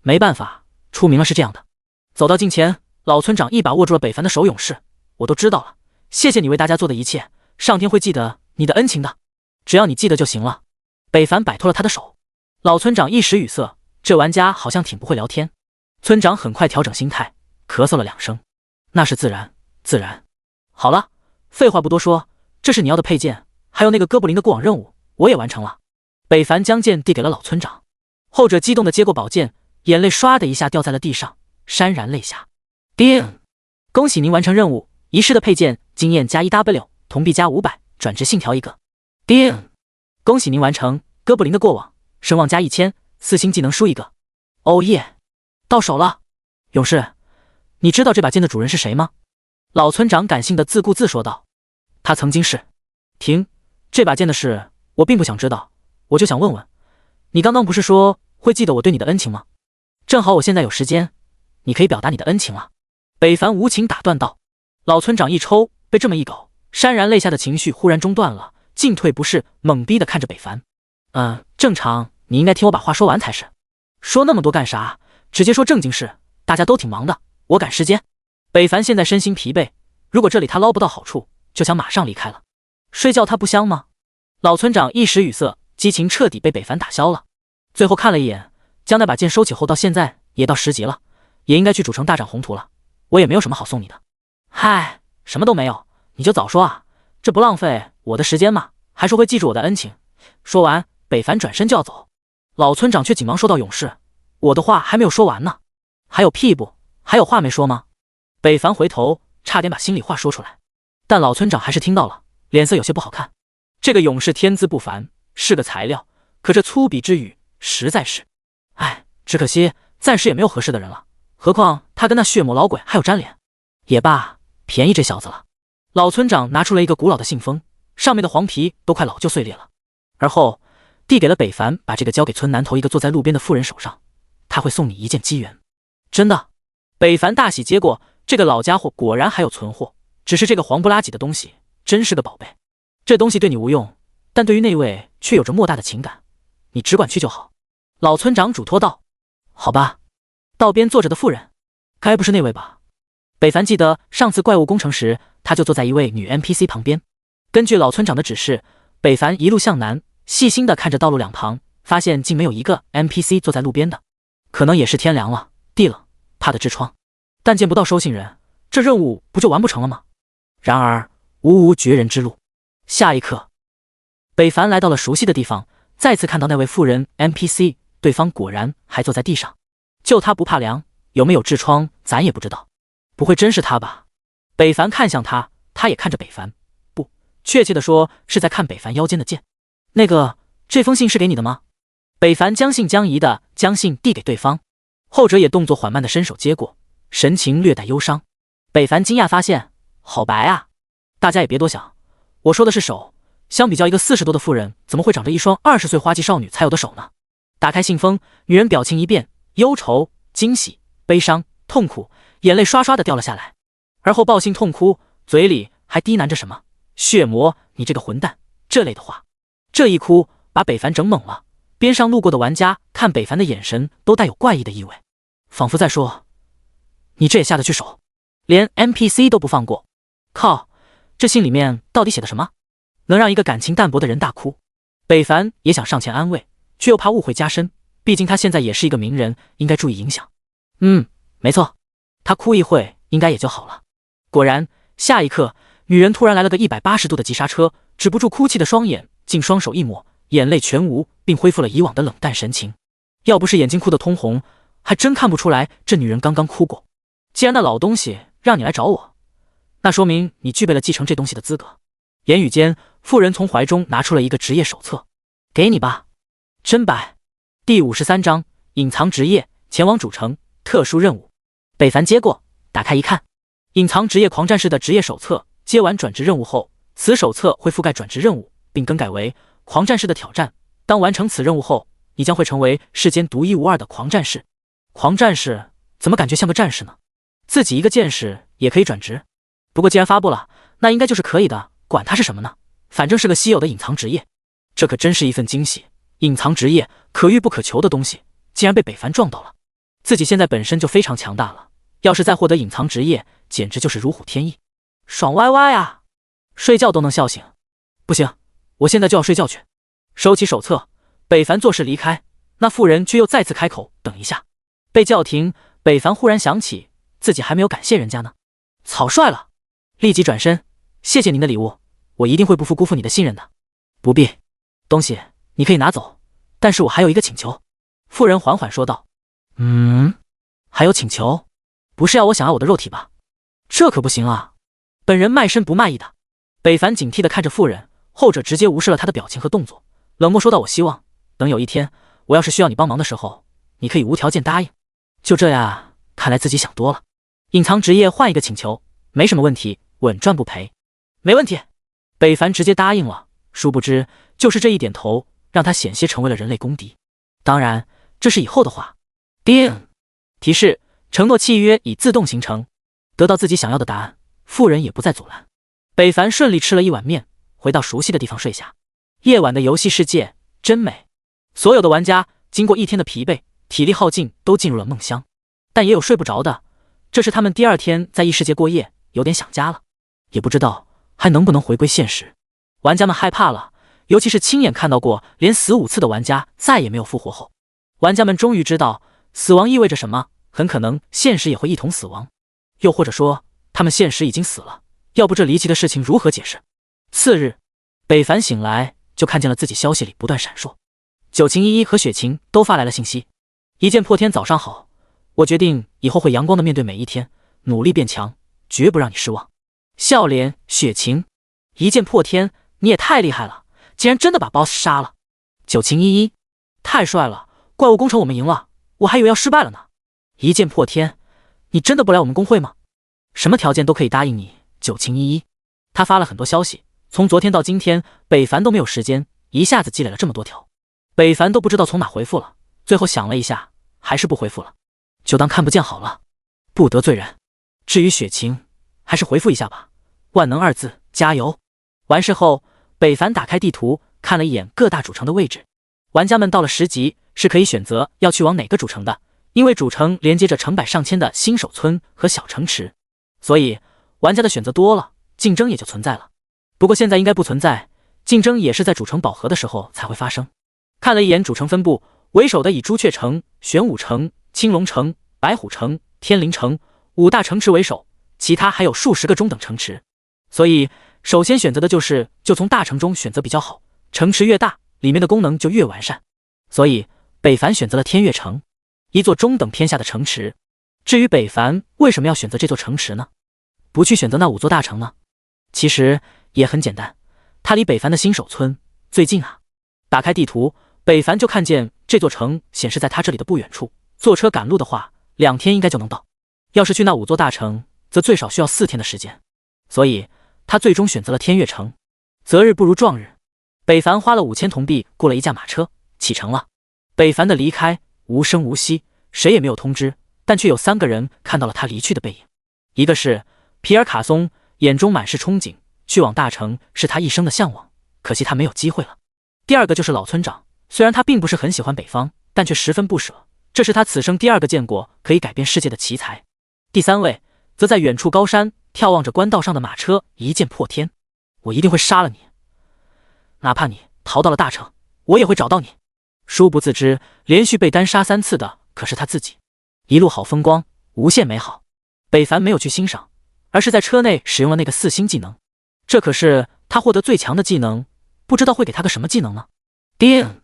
没办法，出名了是这样的。走到近前，老村长一把握住了北凡的手，勇士，我都知道了，谢谢你为大家做的一切，上天会记得你的恩情的，只要你记得就行了。北凡摆脱了他的手。老村长一时语塞，这玩家好像挺不会聊天。村长很快调整心态，咳嗽了2声，那是自然自然。好了，废话不多说，这是你要的配件，还有那个哥布林的过往任务，我也完成了。北凡将剑递给了老村长，后者激动地接过宝剑，眼泪唰的一下掉在了地上，潸然泪下。叮！恭喜您完成任务，遗失的配件经验加 1W， 铜币加500，转职信条1个。叮！恭喜您完成哥布林的过往，声望加1000，4星技能书1个。哦耶！到手了。勇士，你知道这把剑的主人是谁吗？老村长感性的自顾自说道。他曾经是。停，这把剑的事我并不想知道，我就想问问，你刚刚不是说会记得我对你的恩情吗？正好我现在有时间，你可以表达你的恩情了。北凡无情打断道。老村长一抽，被这么一搞，潸然泪下的情绪忽然中断了，进退不是，懵逼的看着北凡。正常，你应该听我把话说完才是。说那么多干啥？直接说正经事，大家都挺忙的，我赶时间。北凡现在身心疲惫，如果这里他捞不到好处，就想马上离开了。睡觉他不香吗？老村长一时语塞，激情彻底被北凡打消了。最后看了一眼，将那把剑收起后，到现在也到10级了，也应该去主城大展宏图了。我也没有什么好送你的。嗨，什么都没有，你就早说啊，这不浪费我的时间吗？还说会记住我的恩情。说完，北凡转身就要走，老村长却紧忙说道：勇士，我的话还没有说完呢。还有屁不？还有话没说吗？北凡回头，差点把心里话说出来，但老村长还是听到了，脸色有些不好看。这个勇士天资不凡，是个材料，可这粗鄙之语实在是……只可惜暂时也没有合适的人了，何况他跟那血魔老鬼还有粘连。也罢，便宜这小子了。老村长拿出了一个古老的信封，上面的黄皮都快老旧碎裂了，而后递给了北凡，把这个交给村南头一个坐在路边的妇人手上，他会送你一件机缘。真的？北凡大喜，接过，这个老家伙果然还有存货，只是这个黄不拉几的东西真是个宝贝。这东西对你无用，但对于那位却有着莫大的情感，你只管去就好。老村长嘱托道。好吧。道边坐着的妇人，该不是那位吧？北凡记得上次怪物攻城时，他就坐在一位女 NPC 旁边。根据老村长的指示，北凡一路向南，细心地看着道路两旁，发现竟没有一个 NPC 坐在路边的。可能也是天凉了，地冷，怕得痔疮。但见不到收信人，这任务不就完不成了吗？然而无绝人之路。下一刻，北凡来到了熟悉的地方，再次看到那位妇人 NPC， 对方果然还坐在地上。就他不怕凉，有没有痔疮咱也不知道。不会真是他吧？北凡看向他，他也看着北凡，不，确切的说是在看北凡腰间的剑。那个，这封信是给你的吗？北凡将信将疑的将信递给对方，后者也动作缓慢的伸手接过，神情略带忧伤。北凡惊讶发现，好白啊！大家也别多想，我说的是手，相比较一个40多的妇人，怎么会长着一双20岁花季少女才有的手呢？打开信封，女人表情一变，忧愁、惊喜、悲伤、痛苦，眼泪刷刷的掉了下来，而后抱信痛哭，嘴里还低喃着什么血魔你这个混蛋这类的话。这一哭把北凡整懵了，边上路过的玩家看北凡的眼神都带有怪异的意味，仿佛在说，你这也下得去手？连 NPC 都不放过。靠，这信里面到底写的什么，能让一个感情淡薄的人大哭？北凡也想上前安慰，却又怕误会加深，毕竟他现在也是一个名人，应该注意影响。没错，他哭一会应该也就好了。果然，下一刻，女人突然来了个180度的急刹车，止不住哭泣的双眼，竟双手一抹，眼泪全无，并恢复了以往的冷淡神情。要不是眼睛哭得通红，还真看不出来这女人刚刚哭过。既然那老东西让你来找我，那说明你具备了继承这东西的资格。言语间，妇人从怀中拿出了一个职业手册，给你吧。真白。第53章隐藏职业，前往主城，特殊任务。北凡接过，打开一看，隐藏职业狂战士的职业手册。接完转职任务后，此手册会覆盖转职任务，并更改为狂战士的挑战。当完成此任务后，你将会成为世间独一无二的狂战士。狂战士怎么感觉像个战士呢？自己一个剑士也可以转职？不过既然发布了，那应该就是可以的，管它是什么呢？反正是个稀有的隐藏职业，这可真是一份惊喜。隐藏职业，可遇不可求的东西，竟然被北凡撞到了。自己现在本身就非常强大了，要是再获得隐藏职业，简直就是如虎添翼，爽歪歪啊！睡觉都能笑醒。不行，我现在就要睡觉去。收起手册，北凡作势离开，那妇人却又再次开口，等一下。被叫停，北凡忽然想起自己还没有感谢人家呢，草率了，立即转身，谢谢您的礼物，我一定会不负辜负你的信任的。不必。东西你可以拿走，但是我还有一个请求。妇人缓缓说道。还有请求？不是要我想要我的肉体吧？这可不行啊！本人卖身不卖艺的。北凡警惕地看着妇人，后者直接无视了他的表情和动作，冷漠说道：我希望等有一天我要是需要你帮忙的时候，你可以无条件答应。就这样，看来自己想多了。隐藏职业换一个请求，没什么问题，稳赚不赔。没问题。北凡直接答应了，殊不知就是这一点头，让他险些成为了人类公敌。当然，这是以后的话。叮！提示：承诺契约已自动形成。得到自己想要的答案，妇人也不再阻拦。北凡顺利吃了一碗面，回到熟悉的地方睡下。夜晚的游戏世界真美。所有的玩家经过一天的疲惫，体力耗尽，都进入了梦乡。但也有睡不着的，这是他们第二天在异世界过夜，有点想家了，也不知道还能不能回归现实。玩家们害怕了，尤其是亲眼看到过连死5次的玩家再也没有复活后，玩家们终于知道死亡意味着什么，很可能现实也会一同死亡，又或者说他们现实已经死了，要不这离奇的事情如何解释？次日，北凡醒来就看见了自己消息里不断闪烁，九晴依依和雪晴都发来了信息。一剑破天早上好，我决定以后会阳光的面对每一天，努力变强，绝不让你失望。笑脸雪晴。一剑破天，你也太厉害了，竟然真的把 BOSS 杀了。九晴依依，太帅了，怪物工程我们赢了，我还以为要失败了呢。一剑破天，你真的不来我们公会吗？什么条件都可以答应你。九晴依依，他发了很多消息，从昨天到今天，北凡都没有时间，一下子积累了这么多条，北凡都不知道从哪回复了，最后想了一下，还是不回复了，就当看不见好了，不得罪人。至于雪晴，还是回复一下吧，万能2字，加油。完事后，北凡打开地图，看了一眼各大主城的位置。玩家们到了10级是可以选择要去往哪个主城的，因为主城连接着成百上千的新手村和小城池，所以玩家的选择多了，竞争也就存在了。不过现在应该不存在，竞争也是在主城饱和的时候才会发生。看了一眼主城分布，为首的以朱雀城、玄武城、青龙城、白虎城、天灵城5大城池为首，其他还有数十个中等城池，所以首先选择的就从大城中选择比较好，城池越大，里面的功能就越完善。所以北凡选择了天月城，一座中等偏下的城池。至于北凡为什么要选择这座城池呢？不去选择那5座大城呢？其实也很简单，它离北凡的新手村最近啊。打开地图，北凡就看见这座城显示在他这里的不远处，坐车赶路的话2天应该就能到，要是去那5座大城则最少需要4天的时间，所以他最终选择了天月城。择日不如撞日，北凡花了5000铜币雇了一架马车，启程了。北凡的离开无声无息，谁也没有通知，但却有3个人看到了他离去的背影。一个是皮尔卡松，眼中满是憧憬，去往大城是他一生的向往，可惜他没有机会了。第二个就是老村长，虽然他并不是很喜欢北方，但却十分不舍，这是他此生第2个见过可以改变世界的奇才。第3位则在远处高山眺望着官道上的马车，一剑破天，我一定会杀了你，哪怕你逃到了大城，我也会找到你。殊不自知，连续被单杀3次的可是他自己。一路好风光，无限美好。北凡没有去欣赏，而是在车内使用了那个4星技能，这可是他获得最强的技能，不知道会给他个什么技能呢？叮！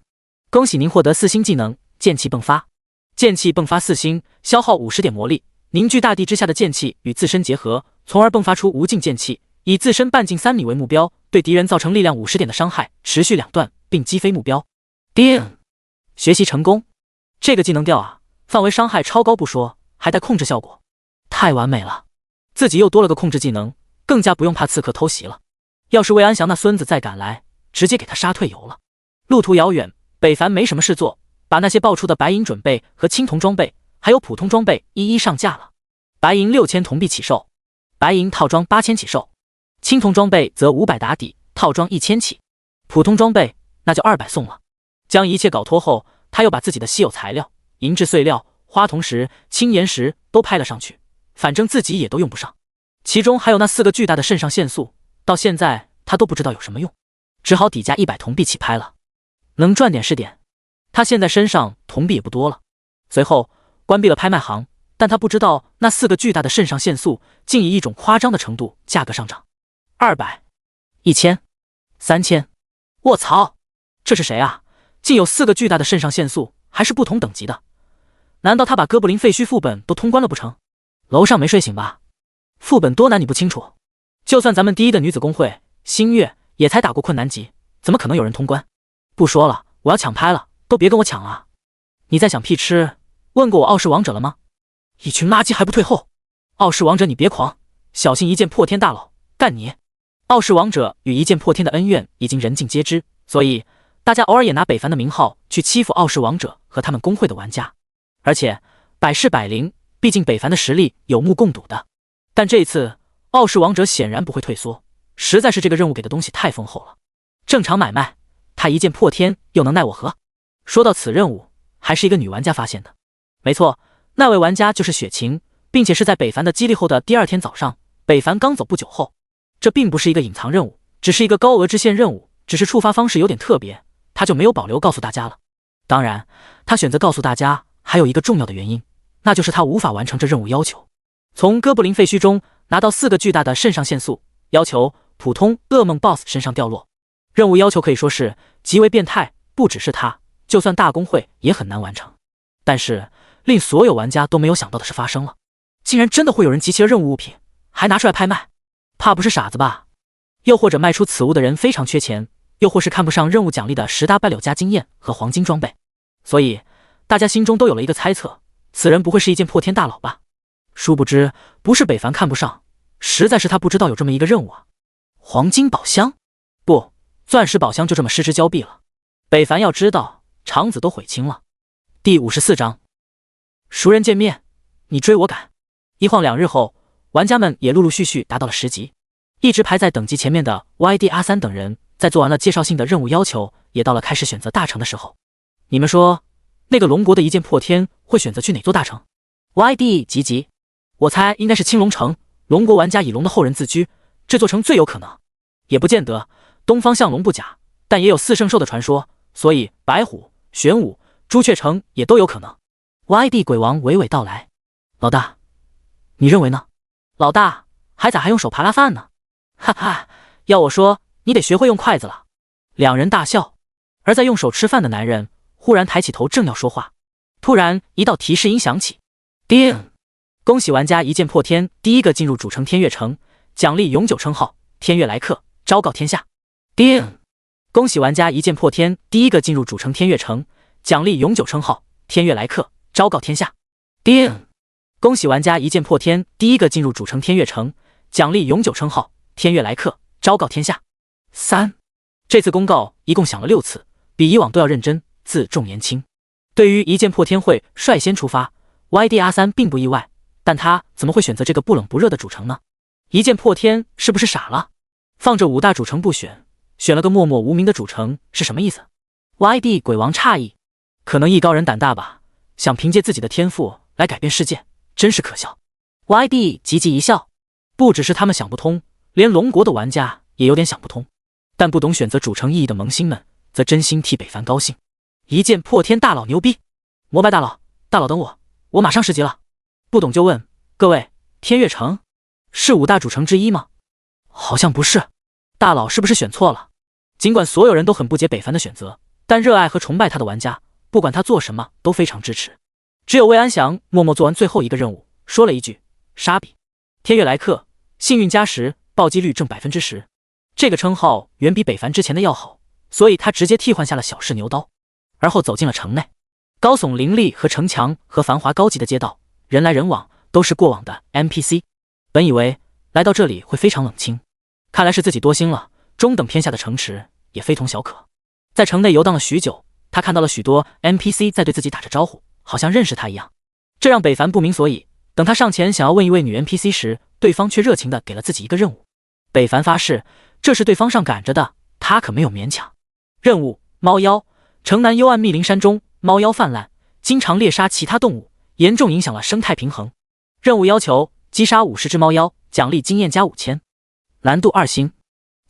恭喜您获得4星技能剑气迸发。剑气迸发4星，消耗50点魔力，凝聚大地之下的剑气与自身结合，从而迸发出无尽剑气，以自身半径3米为目标，对敌人造成力量50点的伤害，持续2段，并击飞目标。叮！学习成功。这个技能调啊，范围伤害超高不说，还带控制效果，太完美了。自己又多了个控制技能，更加不用怕刺客偷袭了。要是魏安祥那孙子再赶来，直接给他杀退油了。路途遥远，北凡没什么事做，把那些爆出的白银准备和青铜装备还有普通装备一一上架了。白银6000铜币起售，白银套装8000起售，青铜装备则500打底，套装1000起，普通装备那就200送了。将一切搞脱后，他又把自己的稀有材料银质碎料、花铜石、青岩石都拍了上去，反正自己也都用不上。其中还有那4个巨大的肾上腺素，到现在他都不知道有什么用，只好底价100铜币起拍了，能赚点是点。他现在身上铜币也不多了。随后关闭了拍卖行，但他不知道那4个巨大的肾上腺素竟以一种夸张的程度价格上涨，200、1000、3000，卧槽！这是谁啊？竟有4个巨大的肾上腺素，还是不同等级的？难道他把哥布林废墟副本都通关了不成？楼上没睡醒吧？副本多难你不清楚？就算咱们第一的女子公会星月也才打过困难级，怎么可能有人通关？不说了，我要抢拍了，都别跟我抢啊！你在想屁吃？问过我傲视王者了吗？一群垃圾还不退后！傲视王者你别狂，小心一剑破天大佬干你！傲视王者与一剑破天的恩怨已经人尽皆知，所以大家偶尔也拿北凡的名号去欺负傲视王者和他们公会的玩家，而且百试百灵，毕竟北凡的实力有目共睹的。但这一次傲视王者显然不会退缩，实在是这个任务给的东西太丰厚了。正常买卖，他一剑破天又能奈我何？说到此任务，还是一个女玩家发现的。没错，那位玩家就是雪晴，并且是在北凡的激励后的第2天早上，北凡刚走不久后。这并不是一个隐藏任务，只是一个高额支线任务，只是触发方式有点特别，他就没有保留告诉大家了。当然，他选择告诉大家还有一个重要的原因，那就是他无法完成这任务要求。从哥布林废墟中拿到4个巨大的肾上腺素，要求普通噩梦 BOSS 身上掉落。任务要求可以说是极为变态，不只是他，就算大公会也很难完成。但是令所有玩家都没有想到的事发生了，竟然真的会有人集齐了任务物品，还拿出来拍卖。怕不是傻子吧？又或者卖出此物的人非常缺钱，又或是看不上任务奖励的10大败柳加经验和黄金装备。所以大家心中都有了一个猜测，此人不会是一剑破天大佬吧？殊不知不是北凡看不上，实在是他不知道有这么一个任务啊。黄金宝箱？不，钻石宝箱就这么失之交臂了。北凡要知道，肠子都悔青了。第54章，熟人见面，你追我赶。一晃2日后，玩家们也陆陆续续达到了10级，一直排在等级前面的 YD 阿3等人，在做完了介绍性的任务要求，也到了开始选择大城的时候。你们说，那个龙国的一剑破天会选择去哪座大城 ？YD 几级？我猜应该是青龙城。龙国玩家以龙的后人自居，这座城最有可能。也不见得，东方向龙不假，但也有4圣兽的传说，所以白虎、玄武、朱雀城也都有可能。YD 鬼王娓娓道来：“老大，你认为呢？”老大，还咋还用手扒拉饭呢？哈哈，要我说，你得学会用筷子了。2人大笑。而在用手吃饭的男人忽然抬起头，正要说话，突然一道提示音响起：叮！恭喜玩家一剑破天，第1个进入主城天月城，奖励永久称号天月来客，昭告天下。叮！恭喜玩家一剑破天，第1个进入主城天月城，奖励永久称号天月来客，昭告天下。叮！恭喜玩家一剑破天，第1个进入主城天月城，奖励永久称号天月来客，昭告天下。3。这次公告一共响了6次，比以往都要认真，字重言轻。对于一剑破天会率先出发 ，YD 阿3并不意外，但他怎么会选择这个不冷不热的主城呢？一剑破天是不是傻了？放着5大主城不选，选了个默默无名的主城是什么意思 ？YD 鬼王诧异，可能艺高人胆大吧，想凭借自己的天赋来改变世界。真是可笑。YD 急急一笑，不只是他们想不通，连龙国的玩家也有点想不通。但不懂选择主城意义的萌新们，则真心替北凡高兴。一剑破天大佬牛逼！膜拜大佬，大佬等我，我马上10级了。不懂就问，各位，天月城是5大主城之一吗？好像不是，大佬是不是选错了？尽管所有人都很不解北凡的选择，但热爱和崇拜他的玩家，不管他做什么都非常支持。只有魏安祥默默做完最后一个任务，说了一句：“沙比，天月来客，幸运加10，暴击率正10%。”这个称号远比北凡之前的要好，所以他直接替换下了小试牛刀，而后走进了城内。高耸林立和城墙和繁华高级的街道，人来人往，都是过往的 NPC。本以为来到这里会非常冷清，看来是自己多心了。中等偏下的城池也非同小可。在城内游荡了许久，他看到了许多 NPC 在对自己打着招呼，好像认识他一样，这让北凡不明所以。等他上前想要问一位女 NPC 时，对方却热情地给了自己一个任务。北凡发誓，这是对方上赶着的，他可没有勉强。任务：猫妖。城南幽暗密林山中，猫妖泛滥，经常猎杀其他动物，严重影响了生态平衡。任务要求：击杀50只猫妖，奖励经验加5000。难度2星。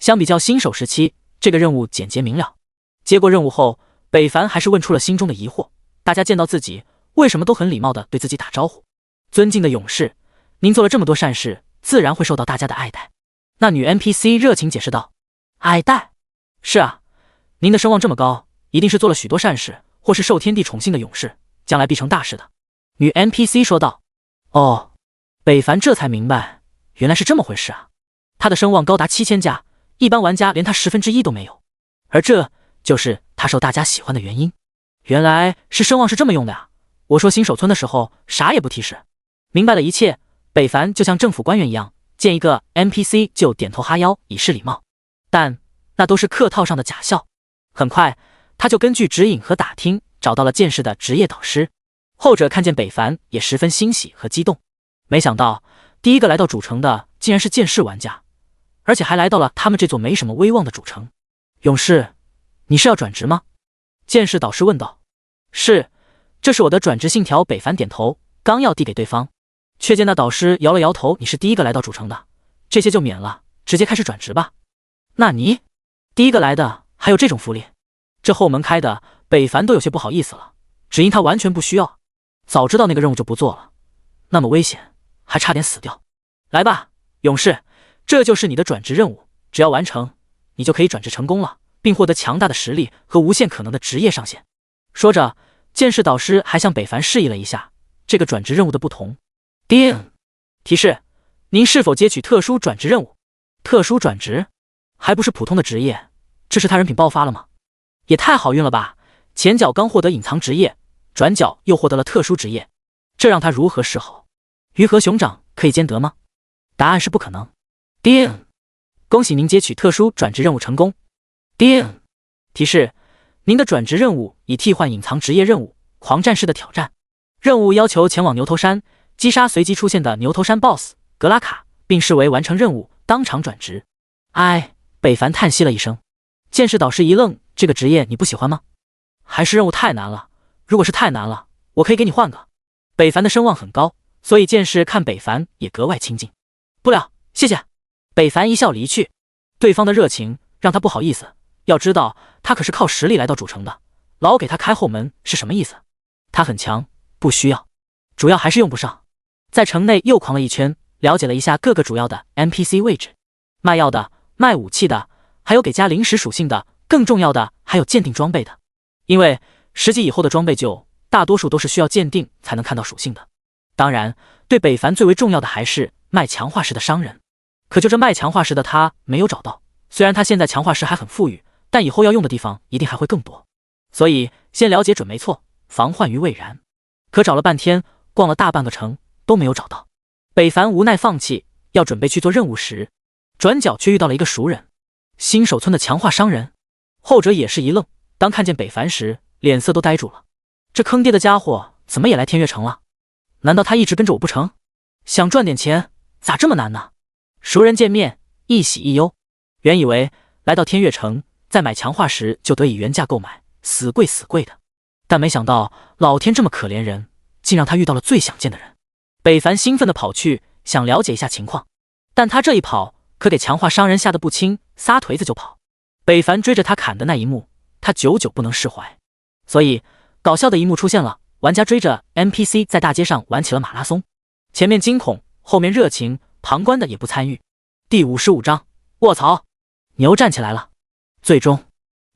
相比较新手时期，这个任务简洁明了。接过任务后，北凡还是问出了心中的疑惑：大家见到自己，为什么都很礼貌地对自己打招呼？尊敬的勇士，您做了这么多善事，自然会受到大家的爱戴。那女 NPC 热情解释道：爱戴？是啊，您的声望这么高，一定是做了许多善事，或是受天地宠幸的勇士，将来必成大事的。女 NPC 说道。哦，北凡这才明白，原来是这么回事啊。他的声望高达7000家，一般玩家连他1/10都没有，而这就是他受大家喜欢的原因。原来是声望是这么用的啊！我说新手村的时候啥也不提示，明白了一切。北凡就像政府官员一样，见一个 NPC 就点头哈腰以示礼貌，但那都是客套上的假笑。很快他就根据指引和打听找到了剑士的职业导师，后者看见北凡也十分欣喜和激动。没想到第一个来到主城的竟然是剑士玩家，而且还来到了他们这座没什么威望的主城。勇士，你是要转职吗？剑士导师问道。是，这是我的转职信条。北凡点头，刚要递给对方，却见那导师摇了摇头，你是第一个来到主城的，这些就免了，直接开始转职吧。那你第一个来的还有这种福利？这后门开的，北凡都有些不好意思了，只因他完全不需要，早知道那个任务就不做了，那么危险，还差点死掉。来吧，勇士，这就是你的转职任务，只要完成，你就可以转职成功了，并获得强大的实力和无限可能的职业上限。说着，剑士导师还向北凡示意了一下这个转职任务的不同。叮！提示：您是否接取特殊转职任务？特殊转职？还不是普通的职业，这是他人品爆发了吗？也太好运了吧！前脚刚获得隐藏职业，转角又获得了特殊职业，这让他如何是好？鱼和熊掌可以兼得吗？答案是不可能。叮！恭喜您接取特殊转职任务成功。叮！提示：您的转职任务已替换隐藏职业任务狂战士的挑战，任务要求前往牛头山击杀随机出现的牛头山 BOSS 格拉卡，并视为完成任务，当场转职。哎，北凡叹息了一声。剑士导师一愣，这个职业你不喜欢吗？还是任务太难了？如果是太难了，我可以给你换个。北凡的声望很高，所以剑士看北凡也格外亲近。不了，谢谢。北凡一笑离去。对方的热情让他不好意思，要知道他可是靠实力来到主城的，老给他开后门是什么意思？他很强，不需要，主要还是用不上。在城内又狂了一圈，了解了一下各个主要的 NPC 位置，卖药的、卖武器的，还有给加灵石属性的，更重要的还有鉴定装备的。因为10级以后的装备就大多数都是需要鉴定才能看到属性的。当然，对北凡最为重要的还是卖强化石的商人。可就这卖强化石的他没有找到，虽然他现在强化石还很富裕，但以后要用的地方一定还会更多，所以先了解准没错，防患于未然。可找了半天，逛了大半个城都没有找到。北凡无奈放弃，要准备去做任务时，转角却遇到了一个熟人，新手村的强化商人。后者也是一愣，当看见北凡时，脸色都呆住了。这坑爹的家伙怎么也来天悦城了？难道他一直跟着我不成？想赚点钱，咋这么难呢？熟人见面，一喜一忧。原以为来到天悦城，再买强化石就得以原价购买，死贵死贵的。但没想到老天这么可怜人，竟让他遇到了最想见的人。北凡兴奋地跑去，想了解一下情况。但他这一跑，可给强化商人吓得不轻，撒腿子就跑。北凡追着他砍的那一幕，他久久不能释怀。所以搞笑的一幕出现了，玩家追着 NPC 在大街上玩起了马拉松，前面惊恐，后面热情，旁观的也不参与。第55章，卧槽，牛站起来了。最终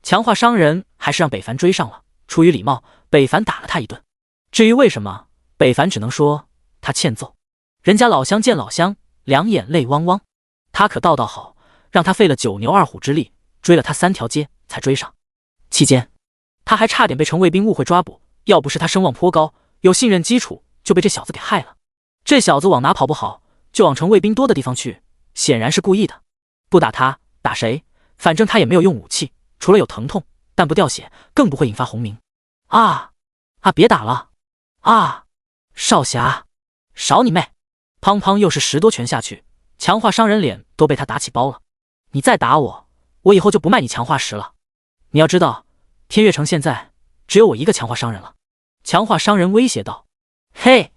强化商人还是让北凡追上了，出于礼貌，北凡打了他一顿。至于为什么，北凡只能说他欠揍。人家老乡见老乡，两眼泪汪汪，他可道好，让他费了9牛2虎之力追了他3条街才追上。期间他还差点被城卫兵误会抓捕，要不是他声望颇高，有信任基础，就被这小子给害了。这小子往哪跑不好，就往城卫兵多的地方去，显然是故意的。不打他，打谁？反正他也没有用武器，除了有疼痛，但不掉血，更不会引发红名。啊！别打了！啊！少侠，少你妹！砰砰又是10多拳下去，强化商人脸都被他打起包了。你再打我，我以后就不卖你强化石了。你要知道，天悦城现在只有我一个强化商人了。强化商人威胁道：嘿，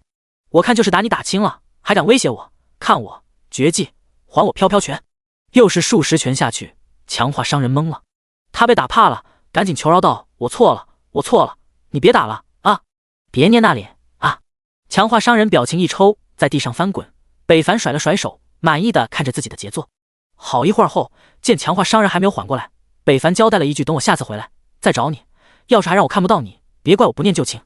我看就是打你打轻了，还敢威胁我，看我绝技，还我飘飘拳。又是数10拳下去，强化商人懵了，他被打怕了，赶紧求饶道：我错了，我错了，你别打了啊，别捏那脸啊。强化商人表情一抽，在地上翻滚。北凡甩了甩手，满意的看着自己的杰作。好一会儿后，见强化商人还没有缓过来，北凡交代了一句：“等我下次回来再找你，要是还让我看不到你，别怪我不念旧情。”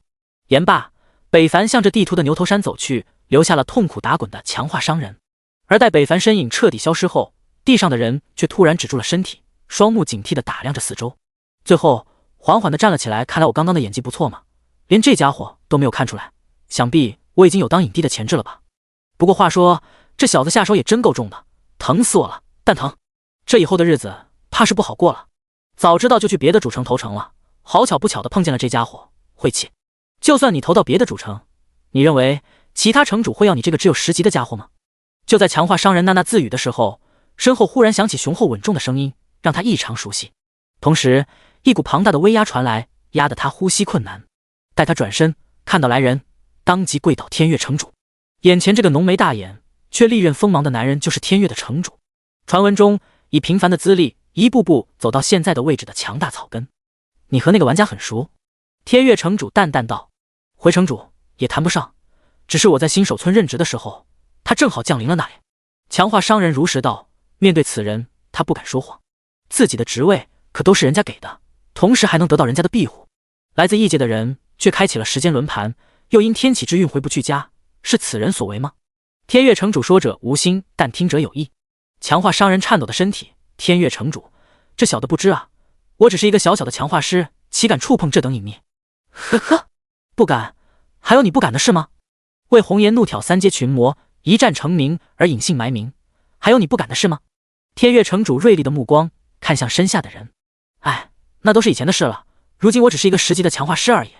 言罢，北凡向着地图的牛头山走去，留下了痛苦打滚的强化商人。而待北凡身影彻底消失后，地上的人却突然止住了身体，双目警惕地打量着四周，最后缓缓地站了起来。看来我刚刚的演技不错嘛，连这家伙都没有看出来，想必我已经有当影帝的潜质了吧。不过话说，这小子下手也真够重的，疼死我了，蛋疼！这以后的日子怕是不好过了。早知道就去别的主城投诚了，好巧不巧的碰见了这家伙，晦气！就算你投到别的主城，你认为其他城主会要你这个只有10级的家伙吗？就在强化商人喃喃自语的时候，身后忽然响起雄厚稳重的声音，让他异常熟悉。同时，一股庞大的威压传来，压得他呼吸困难。待他转身看到来人，当即跪倒天月城主。眼前这个浓眉大眼却利刃锋芒的男人，就是天月的城主。传闻中以平凡的资历一步步走到现在的位置的强大草根。你和那个玩家很熟？天月城主淡淡道。回城主也谈不上，只是我在新手村任职的时候，他正好降临了那里。强化商人如实道。面对此人，他不敢说谎，自己的职位可都是人家给的，同时还能得到人家的庇护。来自异界的人却开启了时间轮盘，又因天启之运回不去家，是此人所为吗？天月城主说者无心，但听者有意。强化商人颤抖的身体，天月城主，这小的不知啊，我只是一个小小的强化师，岂敢触碰这等隐秘？呵呵，不敢？还有你不敢的事吗？为红颜怒挑3阶群魔，一战成名而隐姓埋名，还有你不敢的事吗？天月城主锐利的目光看向身下的人。哎，那都是以前的事了，如今我只是一个10级的强化师而已。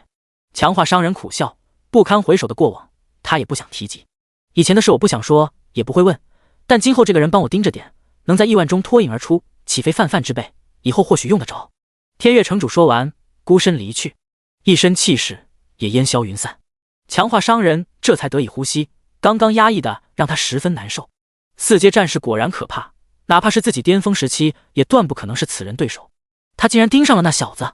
强化商人苦笑，不堪回首的过往他也不想提及。以前的事我不想说，也不会问，但今后这个人帮我盯着点，能在意外中脱颖而出，岂非泛泛之辈，以后或许用得着。天月城主说完，孤身离去，一身气势也烟消云散。强化商人这才得以呼吸，刚刚压抑的让他十分难受。4阶战士果然可怕，哪怕是自己巅峰时期，也断不可能是此人对手。他竟然盯上了那小子，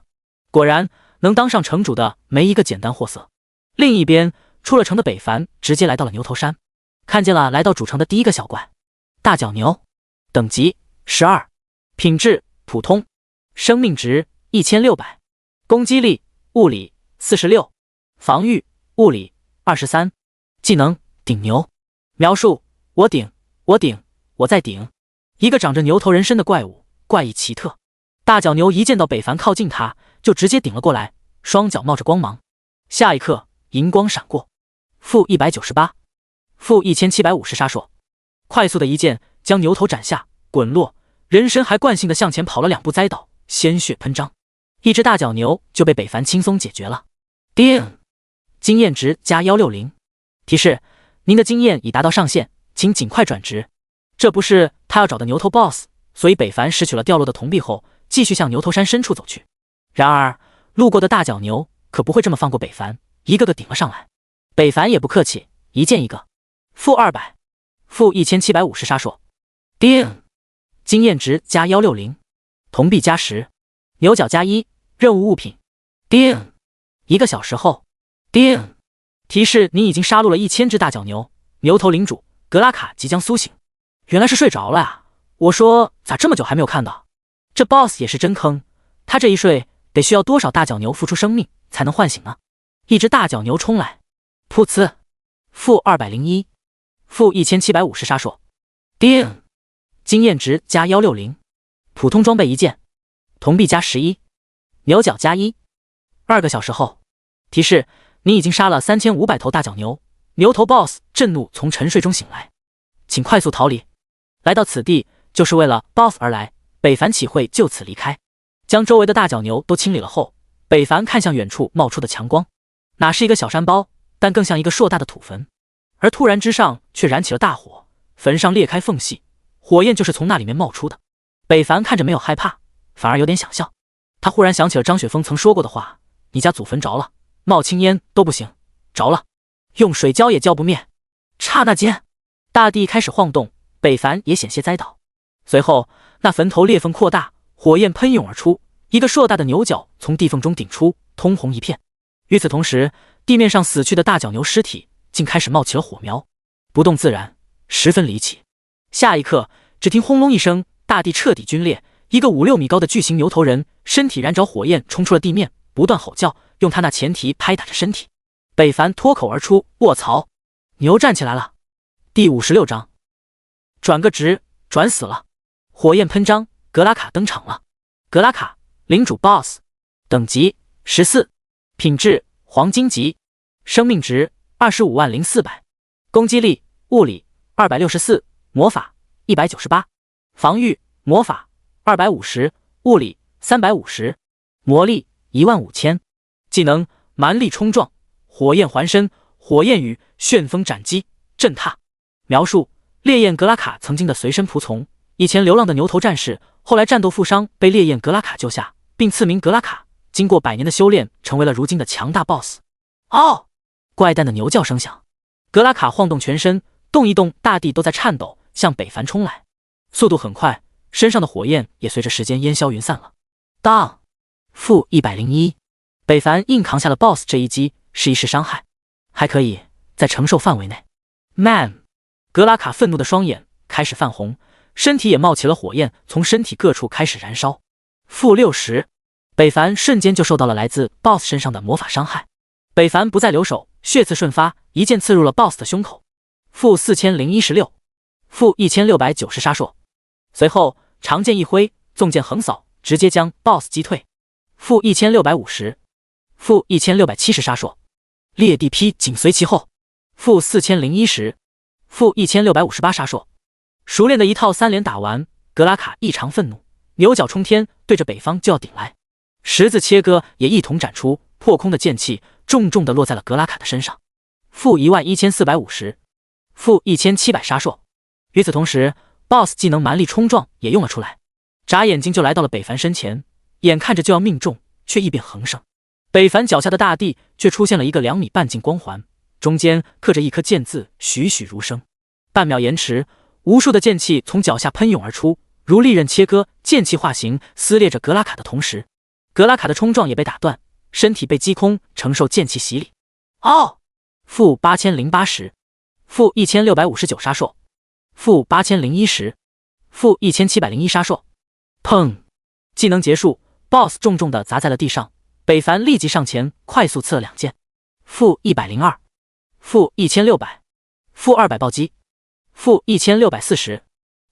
果然能当上城主的没一个简单货色。另一边，出了城的北凡直接来到了牛头山，看见了来到主城的第一个小怪——大角牛，等级12，品质普通，生命值1600，攻击力物理46，防御物理23，技能顶牛。描述：我顶，我顶，我再顶。一个长着牛头人身的怪物，怪异奇特。大角牛一见到北凡靠近他，就直接顶了过来，双脚冒着光芒。下一刻，银光闪过，负198，负1750杀硕，快速的一剑将牛头斩下，滚落，人身还惯性的向前跑了2步，栽倒，鲜血喷张。一只大角牛就被北凡轻松解决了。叮，经验值加160，提示：您的经验已达到上限，请尽快转职。这不是他要找的牛头 BOSS， 所以北凡拾取了掉落的铜币后，继续向牛头山深处走去。然而，路过的大角牛可不会这么放过北凡，一个个顶了上来。北凡也不客气，一剑一个，负200，负1750杀硕。叮，经验值加160，铜币加10，牛角加1，任务物品。叮，1个小时后。叮，提示：您已经杀戮了1000只大角牛，牛头领主格拉卡即将苏醒。原来是睡着了啊！我说咋这么久还没有看到？这 BOSS 也是真坑，他这一睡得需要多少大角牛付出生命才能唤醒呢？一只大角牛冲来，噗呲，负201，负1750杀硕。叮，经验值加160，普通装备一件，铜币加11，牛角加1。2个小时后，提示：你已经杀了3500头大角牛，牛头 BOSS 震怒从沉睡中醒来，请快速逃离。来到此地就是为了 BOSS 而来，北凡岂会就此离开？将周围的大角牛都清理了后，北凡看向远处冒出的强光，哪是一个小山包，但更像一个硕大的土坟。而突然之上却燃起了大火，坟上裂开缝隙，火焰就是从那里面冒出的。北凡看着没有害怕，反而有点想笑。他忽然想起了张雪峰曾说过的话：你家祖坟着了，冒青烟都不行，着了用水浇也浇不灭。刹那间，大地开始晃动，北凡也险些栽倒。随后，那坟头裂缝扩大，火焰喷涌而出，一个硕大的牛角从地缝中顶出，通红一片。与此同时，地面上死去的大角牛尸体竟开始冒起了火苗，不动自燃，十分离奇。下一刻，只听轰隆一声，大地彻底龟裂，一个5、6米高的巨型牛头人，身体燃着火焰，冲出了地面，不断吼叫，用他那前蹄拍打着身体。北凡脱口而出：“卧槽！”牛站起来了。第56章，转个职，转死了。火焰喷张，格拉卡登场了。格拉卡，领主 BOSS， 等级14，品质黄金级，生命值250400，攻击力物理264，魔法198，防御魔法250，物理350，魔力15000。技能蛮力冲撞，火焰环身，火焰雨，旋风斩击，震踏。描述：烈焰格拉卡曾经的随身仆从，以前流浪的牛头战士，后来战斗负伤，被烈焰格拉卡救下，并赐名格拉卡。经过100年的修炼，成为了如今的强大 BOSS。哦！怪诞的牛叫声响，格拉卡晃动全身，动一动，大地都在颤抖，向北凡冲来，速度很快，身上的火焰也随着时间烟消云散了。当-101，北凡硬扛下了 BOSS 这一击，试一试伤害，还可以，在承受范围内。Man， 格拉卡愤怒的双眼开始泛红，身体也冒起了火焰，从身体各处开始燃烧。-60，北凡瞬间就受到了来自 BOSS 身上的魔法伤害。北凡不再留手，血刺瞬发，一剑刺入了 BOSS 的胸口。-4016， -1690杀硕。随后长剑一挥，纵剑横扫，直接将 BOSS 击退。-1650， -1670杀硕。裂地劈紧随其后。-4010， -1658杀硕。熟练的一套3连打完，格拉卡异常愤怒，牛角冲天，对着北方就要顶来。十字切割也一同展出，破空的剑气重重地落在了格拉卡的身上。-11450， -1700杀硕。与此同时 ，BOSS 技能蛮力冲撞也用了出来，眨眼睛就来到了北凡身前，眼看着就要命中，却异变横生。北凡脚下的大地却出现了一个2米半径光环，中间刻着一颗剑字，栩栩如生。半秒延迟，无数的剑气从脚下喷涌而出，如利刃切割，剑气化形，撕裂着格拉卡的同时，格拉卡的冲撞也被打断，身体被击空，承受剑气洗礼。哦！-8080， -1659杀硕。-8010， -1701杀硕。砰！技能结束 ，BOSS 重重地砸在了地上。北凡立即上前，快速刺了2剑。-102， -1600， -200暴击。-1640，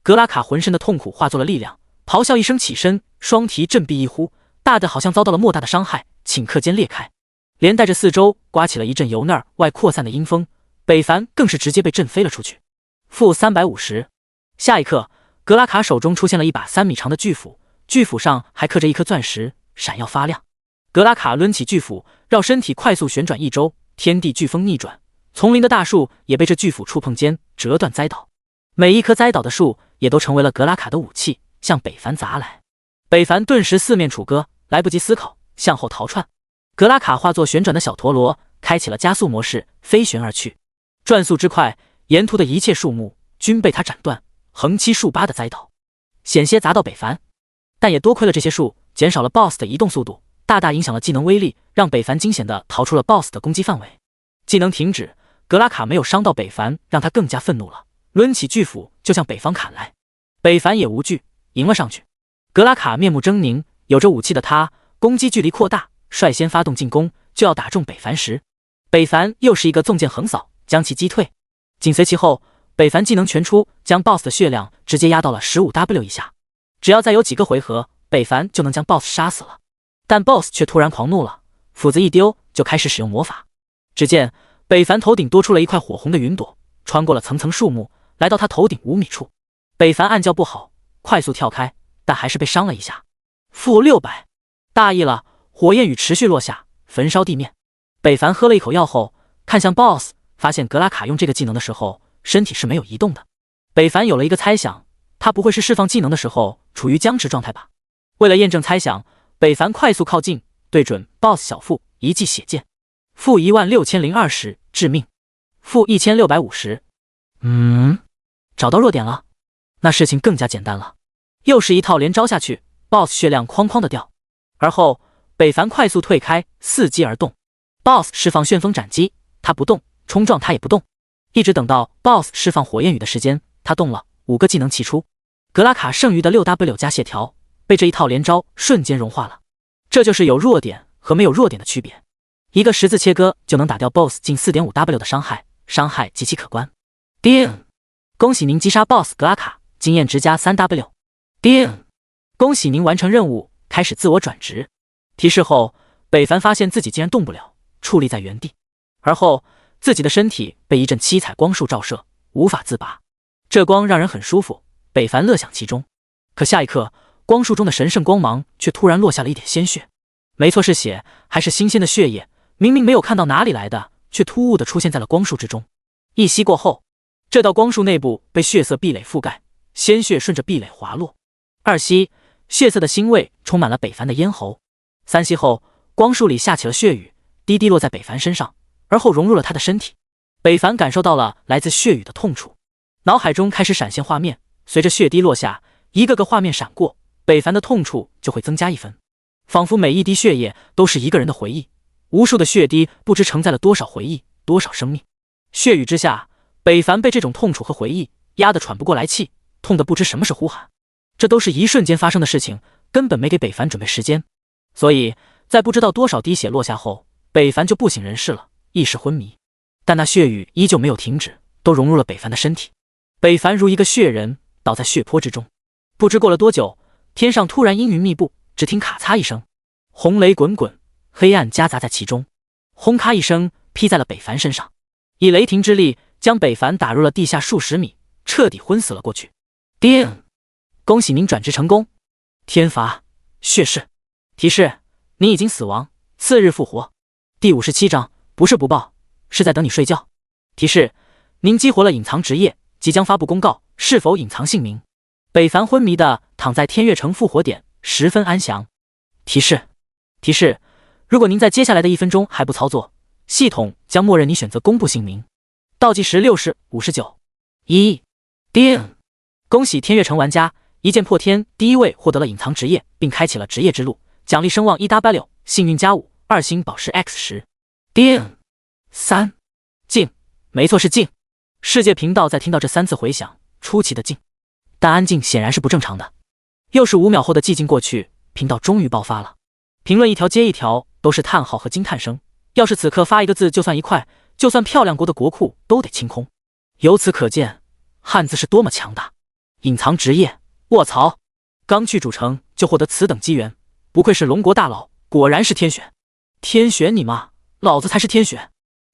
格拉卡浑身的痛苦化作了力量，咆哮一声起身，双蹄振臂一呼，大的好像遭到了莫大的伤害，顷刻间裂开，连带着四周刮起了一阵由内外扩散的阴风，北凡更是直接被震飞了出去。-350，下一刻，格拉卡手中出现了一把3米长的巨斧，巨斧上还刻着一颗钻石，闪耀发亮。格拉卡抡起巨斧，绕身体快速旋转一周，天地飓风逆转，丛林的大树也被这巨斧触碰间折断栽倒，每一棵栽倒的树也都成为了格拉卡的武器，向北凡砸来。北凡顿时四面楚歌，来不及思考，向后逃窜。格拉卡化作旋转的小陀螺，开启了加速模式，飞旋而去。转速之快，沿途的一切树木均被他斩断，横七竖八的栽倒，险些砸到北凡。但也多亏了这些树，减少了 BOSS 的移动速度，大大影响了技能威力，让北凡惊险地逃出了 BOSS 的攻击范围。技能停止，格拉卡没有伤到北凡，让他更加愤怒了，抡起巨斧就向北方砍来。北凡也无惧，迎了上去。格拉卡面目狰狞，有着武器的他攻击距离扩大，率先发动进攻，就要打中北凡时，北凡又是一个纵剑横扫，将其击退。紧随其后，北凡技能全出，将 BOSS 的血量直接压到了 15W 以下。只要再有几个回合，北凡就能将 BOSS 杀死了。但 BOSS 却突然狂怒了，斧子一丢就开始使用魔法。只见北凡头顶多出了一块火红的云朵，穿过了层层树木，来到他头顶5米处。北凡暗叫不好，快速跳开，但还是被伤了一下。-600，大意了，火焰雨持续落下，焚烧地面。北凡喝了一口药后，看向 BOSS， 发现格拉卡用这个技能的时候，身体是没有移动的。北凡有了一个猜想，他不会是释放技能的时候处于僵持状态吧？为了验证猜想，北凡快速靠近，对准 BOSS 小腹一记血剑。-16020致命。-1650。找到弱点了，那事情更加简单了。又是一套连招下去， BOSS 血量哐哐的掉。而后北凡快速退开，伺机而动。BOSS 释放旋风斩击，他不动，冲撞他也不动。一直等到 BOSS 释放火焰雨的时间，他动了，5个技能齐出。格拉卡剩余的 6W 加血条被这一套连招瞬间融化了。这就是有弱点和没有弱点的区别。一个十字切割就能打掉 BOSS 近 4.5W 的伤害，伤害极其可观。叮！恭喜您击杀 BOSS 格拉卡，经验值加 3W。叮！恭喜您完成任务，开始自我转职。提示后，北凡发现自己竟然动不了，矗立在原地，而后自己的身体被一阵七彩光束照射，无法自拔。这光让人很舒服，北凡乐享其中。可下一刻，光束中的神圣光芒却突然落下了一点鲜血。没错，是血，还是新鲜的血液。明明没有看到哪里来的，却突兀地出现在了光束之中。一吸过后，这道光束内部被血色壁垒覆盖，鲜血顺着壁垒滑落。二吸，血色的腥味充满了北凡的咽喉。三吸后，光束里下起了血雨，滴滴落在北凡身上，而后融入了他的身体。北凡感受到了来自血雨的痛楚，脑海中开始闪现画面，随着血滴落下，一个个画面闪过，北凡的痛处就会增加一分，仿佛每一滴血液都是一个人的回忆。无数的血滴不知承载了多少回忆，多少生命。血雨之下，北凡被这种痛楚和回忆压得喘不过来气，痛得不知什么是呼喊。这都是一瞬间发生的事情，根本没给北凡准备时间。所以在不知道多少滴血落下后，北凡就不省人事了，意识昏迷。但那血雨依旧没有停止，都融入了北凡的身体。北凡如一个血人倒在血泊之中。不知过了多久，天上突然阴云密布，只听咔嚓一声，红雷滚滚，黑暗夹杂在其中，轰咔一声劈在了北凡身上，以雷霆之力将北凡打入了地下数十米，彻底昏死了过去。叮！恭喜您转职成功。天罚血誓。提示：您已经死亡，次日复活。第57章，不是不报，是在等你睡觉。提示：您激活了隐藏职业，即将发布公告，是否隐藏姓名？北凡昏迷的躺在天悦城复活点，十分安详。提示：如果您在接下来的1分钟还不操作，系统将默认你选择公布姓名。倒计时60、59、1。叮！恭喜天悦城玩家一剑破天第一位获得了隐藏职业，并开启了职业之路，奖励声望 1W， 幸运加5，2星宝石 X10。叮！3。静，没错，是静。世界频道在听到这3次回响，出奇的静，但安静显然是不正常的。又是5秒后的寂静过去，频道终于爆发了，评论一条接一条都是叹号和惊叹声。要是此刻发一个字就算1块，就算漂亮国的国库都得清空。由此可见，汉字是多么强大。隐藏职业，卧槽！刚去主城就获得此等机缘，不愧是龙国大佬，果然是天选。天选你妈，老子才是天选！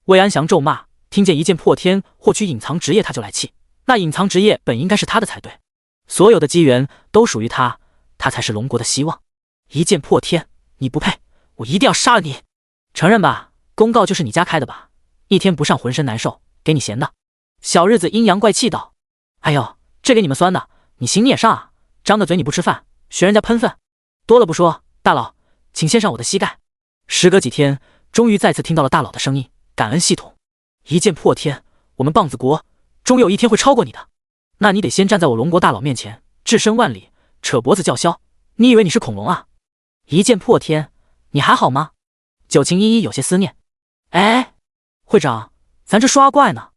魏安祥咒骂，听见一剑破天获取隐藏职业他就来气，那隐藏职业本应该是他的才对，所有的机缘都属于他，他才是龙国的希望。一剑破天，你不配，我一定要杀了你！承认吧，公告就是你家开的吧？一天不上浑身难受，给你闲的。小日子阴阳怪气道：哎呦，这给你们酸的，你行你也上啊！张个嘴你不吃饭，学人家喷粪。多了不说，大佬，请先上我的膝盖。时隔几天，终于再次听到了大佬的声音，感恩系统。一剑破天，我们棒子国终有一天会超过你的。那你得先站在我龙国大佬面前，置身万里，扯脖子叫嚣。你以为你是恐龙啊？一剑破天，你还好吗？九情依依有些思念。哎，会长，咱这刷怪呢，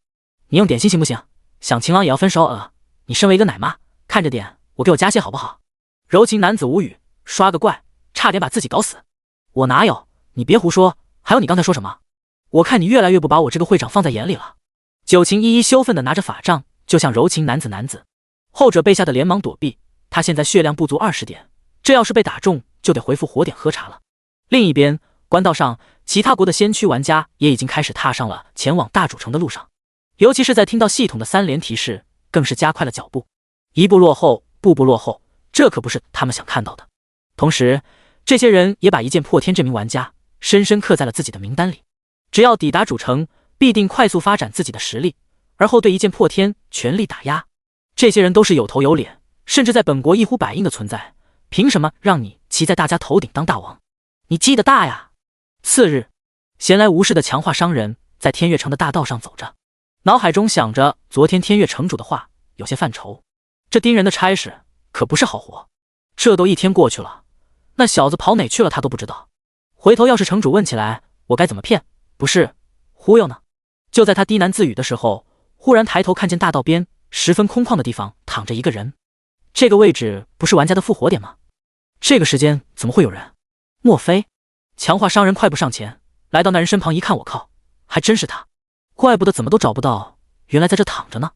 你用点心行不行？想情郎也要分手你身为一个奶妈，看着点，我给我加些好不好？柔情男子无语，刷个怪，差点把自己搞死。我哪有？你别胡说，还有你刚才说什么？我看你越来越不把我这个会长放在眼里了。九情依依羞愤地拿着法杖，就向柔情男子，后者被吓得连忙躲避。他现在血量不足20点，这要是被打中，就得回复火点喝茶了。另一边，官道上，其他国的先驱玩家也已经开始踏上了前往大主城的路上，尤其是在听到系统的3连提示，更是加快了脚步。一步落后，步步落后，这可不是他们想看到的。同时，这些人也把一剑破天这名玩家深深刻在了自己的名单里，只要抵达主城，必定快速发展自己的实力，而后对一剑破天全力打压。这些人都是有头有脸，甚至在本国一呼百应的存在，凭什么让你骑在大家头顶当大王？你鸡的大呀！次日，闲来无事的强化商人在天悦城的大道上走着，脑海中想着昨天天悦城主的话，有些犯愁。这盯人的差事可不是好活，这都1天过去了，那小子跑哪去了他都不知道。回头要是城主问起来，我该怎么骗？不是忽悠呢？就在他低喃自语的时候，忽然抬头看见大道边十分空旷的地方躺着一个人。这个位置不是玩家的复活点吗？这个时间怎么会有人？莫非？强化商人快步上前，来到那人身旁一看，我靠，还真是他！怪不得怎么都找不到，原来在这躺着呢。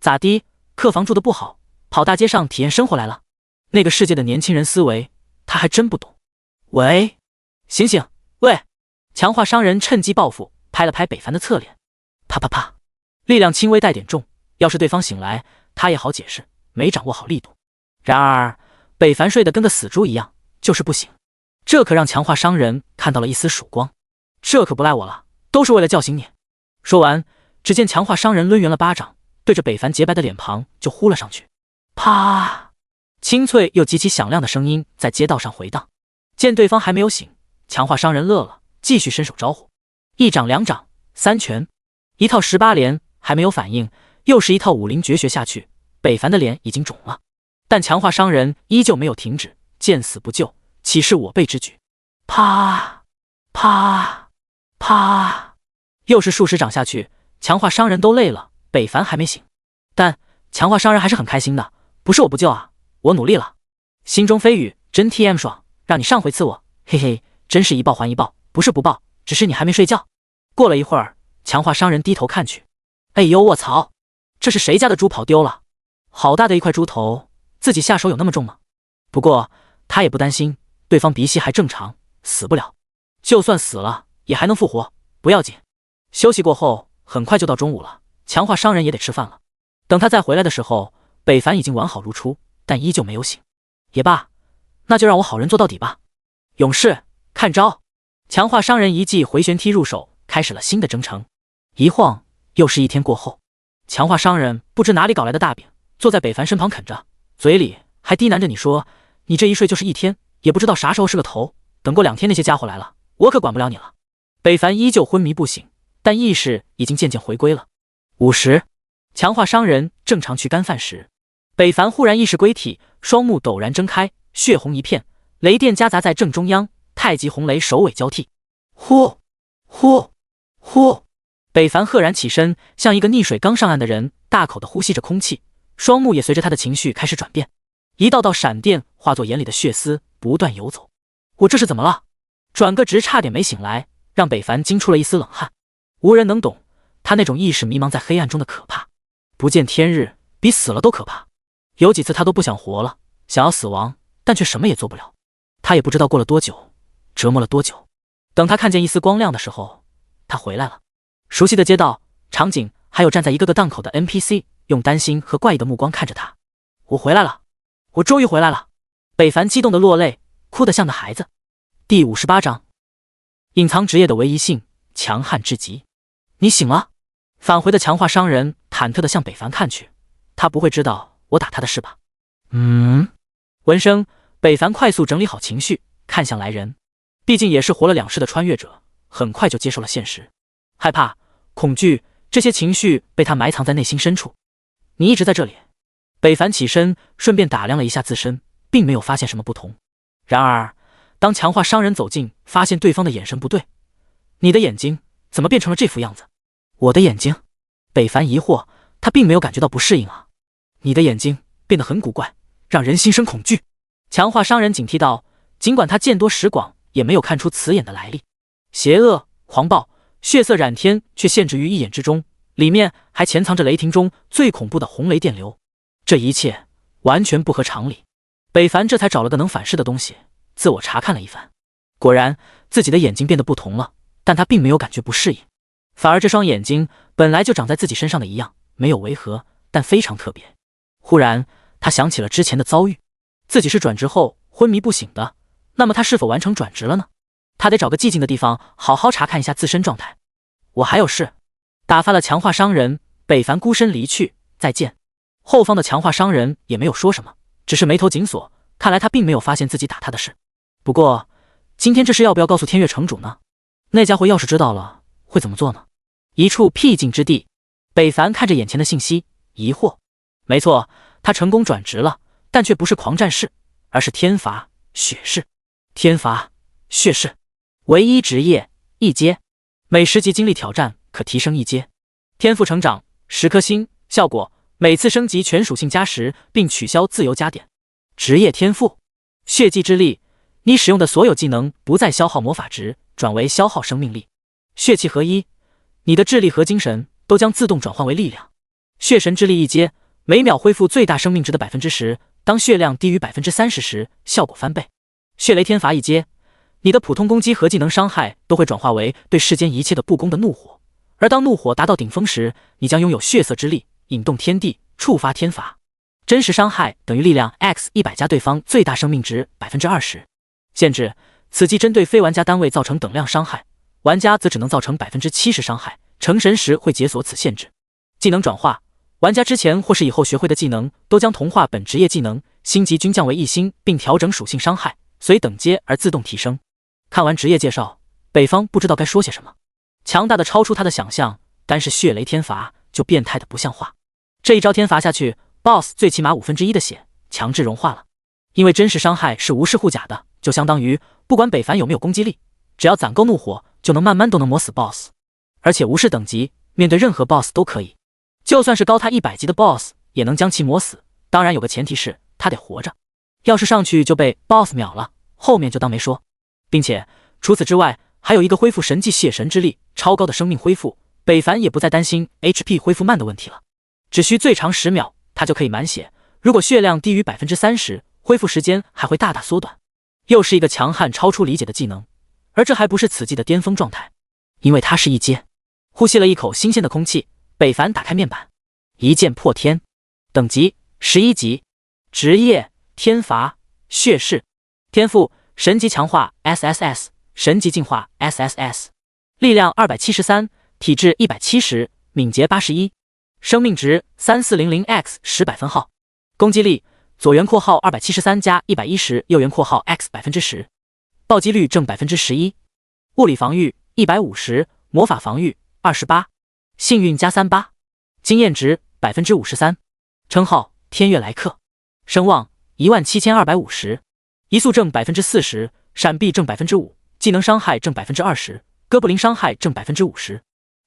咋的？客房住得不好，跑大街上体验生活来了？那个世界的年轻人思维，他还真不懂。喂，醒醒！喂！强化商人趁机报复，拍了拍北凡的侧脸，啪啪啪，力量轻微带点重。要是对方醒来，他也好解释，没掌握好力度。然而北凡睡得跟个死猪一样，就是不醒。这可让强化商人看到了一丝曙光。这可不赖我了，都是为了叫醒你。说完，只见强化商人抡圆了巴掌，对着北凡洁白的脸庞就呼了上去。啪！清脆又极其响亮的声音在街道上回荡。见对方还没有醒，强化商人乐了，继续伸手招呼，一掌两掌三拳，一套18连，还没有反应，又是一套武林绝学下去，北凡的脸已经肿了。但强化商人依旧没有停止，见死不救，岂是我辈之举？啪啪啪，又是数十掌下去，强化商人都累了，北凡还没醒。但强化商人还是很开心的，不是我不救啊，我努力了。心中飞语，真 TM 爽，让你上回刺我，嘿嘿，真是一报还一报，不是不报，只是你还没睡觉。过了一会儿，强化商人低头看去，哎呦卧槽，这是谁家的猪跑丢了？好大的一块猪头，自己下手有那么重吗？不过他也不担心，对方鼻息还正常，死不了，就算死了也还能复活，不要紧。休息过后，很快就到中午了，强化商人也得吃饭了。等他再回来的时候，北凡已经完好如初，但依旧没有醒。也罢，那就让我好人做到底吧。勇士，看招！强化商人一记回旋踢入手，开始了新的征程。一晃又是一天过后，强化商人不知哪里搞来的大饼，坐在北凡身旁啃着，嘴里还低喃着你说，你这一睡就是一天，也不知道啥时候是个头，等过2天那些家伙来了，我可管不了你了。北凡依旧昏迷不醒，但意识已经渐渐回归了。50，强化商人正常去干饭时，北凡忽然意识归体，双目陡然睁开，血红一片，雷电夹杂在正中央，太极红雷首尾交替。呼呼呼！北凡赫然起身，像一个溺水刚上岸的人，大口的呼吸着空气，双目也随着他的情绪开始转变，一道道闪电化作眼里的血丝，不断游走。我这是怎么了？转个直差点没醒来，让北凡惊出了一丝冷汗。无人能懂他那种意识迷茫在黑暗中的可怕，不见天日，比死了都可怕。有几次他都不想活了，想要死亡，但却什么也做不了。他也不知道过了多久，折磨了多久。等他看见一丝光亮的时候，他回来了。熟悉的街道场景，还有站在一个个档口的 NPC， 用担心和怪异的目光看着他。我回来了，我终于回来了！北凡激动的落泪，哭得像个孩子。第58章，隐藏职业的唯一性，强悍至极。你醒了？返回的强化商人忐忑地向北凡看去，他不会知道我打他的事吧？闻声，北凡快速整理好情绪，看向来人。毕竟也是活了2世的穿越者，很快就接受了现实。害怕、恐惧，这些情绪被他埋藏在内心深处。你一直在这里。北凡起身，顺便打量了一下自身，并没有发现什么不同。然而，当强化商人走近，发现对方的眼神不对。你的眼睛怎么变成了这副样子？我的眼睛？北凡疑惑，他并没有感觉到不适应啊。你的眼睛变得很古怪，让人心生恐惧。强化商人警惕道，尽管他见多识广，也没有看出此眼的来历。邪恶、狂暴、血色染天，却现置于一眼之中，里面还潜藏着雷霆中最恐怖的红雷电流。这一切完全不合常理。北凡这才找了个能反噬的东西，自我查看了一番。果然，自己的眼睛变得不同了，但他并没有感觉不适应，反而这双眼睛本来就长在自己身上的一样，没有违和，但非常特别。忽然，他想起了之前的遭遇，自己是转职后昏迷不醒的，那么他是否完成转职了呢？他得找个寂静的地方，好好查看一下自身状态。我还有事。打发了强化商人，北凡孤身离去，再见。后方的强化商人也没有说什么，只是眉头紧锁，看来他并没有发现自己打他的事。不过，今天这事要不要告诉天月城主呢？那家伙要是知道了，会怎么做呢？一处僻静之地，北凡看着眼前的信息，疑惑。没错，他成功转职了，但却不是狂战士，而是天罚血士。天罚血士，唯一职业1阶，每10级经历挑战可提升1阶，天赋成长10颗星，效果每次升级全属性加10，并取消自由加点。职业天赋血祭之力，你使用的所有技能不再消耗魔法值，转为消耗生命力。血气合一，你的智力和精神都将自动转换为力量。血神之力一阶，每秒恢复最大生命值的 10%， 当血量低于 30% 时，效果翻倍。血雷天罚一阶，你的普通攻击和技能伤害都会转化为对世间一切的不公的怒火，而当怒火达到顶峰时，你将拥有血色之力，引动天地，触发天罚。真实伤害等于力量 x100加对方最大生命值 20%。限制：此技针对非玩家单位造成等量伤害，玩家则只能造成 70% 伤害，成神时会解锁此限制。技能转化：玩家之前或是以后学会的技能都将同化本职业技能，星级均降为1星，并调整属性伤害，随等阶而自动提升。看完职业介绍，北方不知道该说些什么。强大的超出他的想象，单是血雷天罚就变态的不像话。这一招天罚下去，BOSS 最起码1/5的血强制融化了。因为真实伤害是无视护甲的，就相当于不管北凡有没有攻击力，只要攒够怒火，就能慢慢都能磨死 BOSS。而且无视等级，面对任何 BOSS 都可以，就算是高他100级的 BOSS 也能将其磨死。当然有个前提是他得活着，要是上去就被 BOSS 秒了，后面就当没说。并且除此之外，还有一个恢复神技血神之力，超高的生命恢复，北凡也不再担心 HP 恢复慢的问题了。只需最长10秒，他就可以满血。如果血量低于 30%， 恢复时间还会大大缩短。又是一个强悍超出理解的技能，而这还不是此技的巅峰状态，因为它是一阶。呼吸了一口新鲜的空气，北凡打开面板，一剑破天，等级11级，职业天罚，血誓，天赋神级强化 SSS， 神级进化 SSS， 力量273，体质170，敏捷81，生命值 3400x 1000分号，攻击力左圆括号273加110，右圆括号 x 10%，暴击率正 11%， 物理防御150，魔法防御28，幸运加38，经验值 53%， 称号天月来客，声望17250，移速正 40%， 闪避正 5%， 技能伤害正 20%， 哥布林伤害正 50%。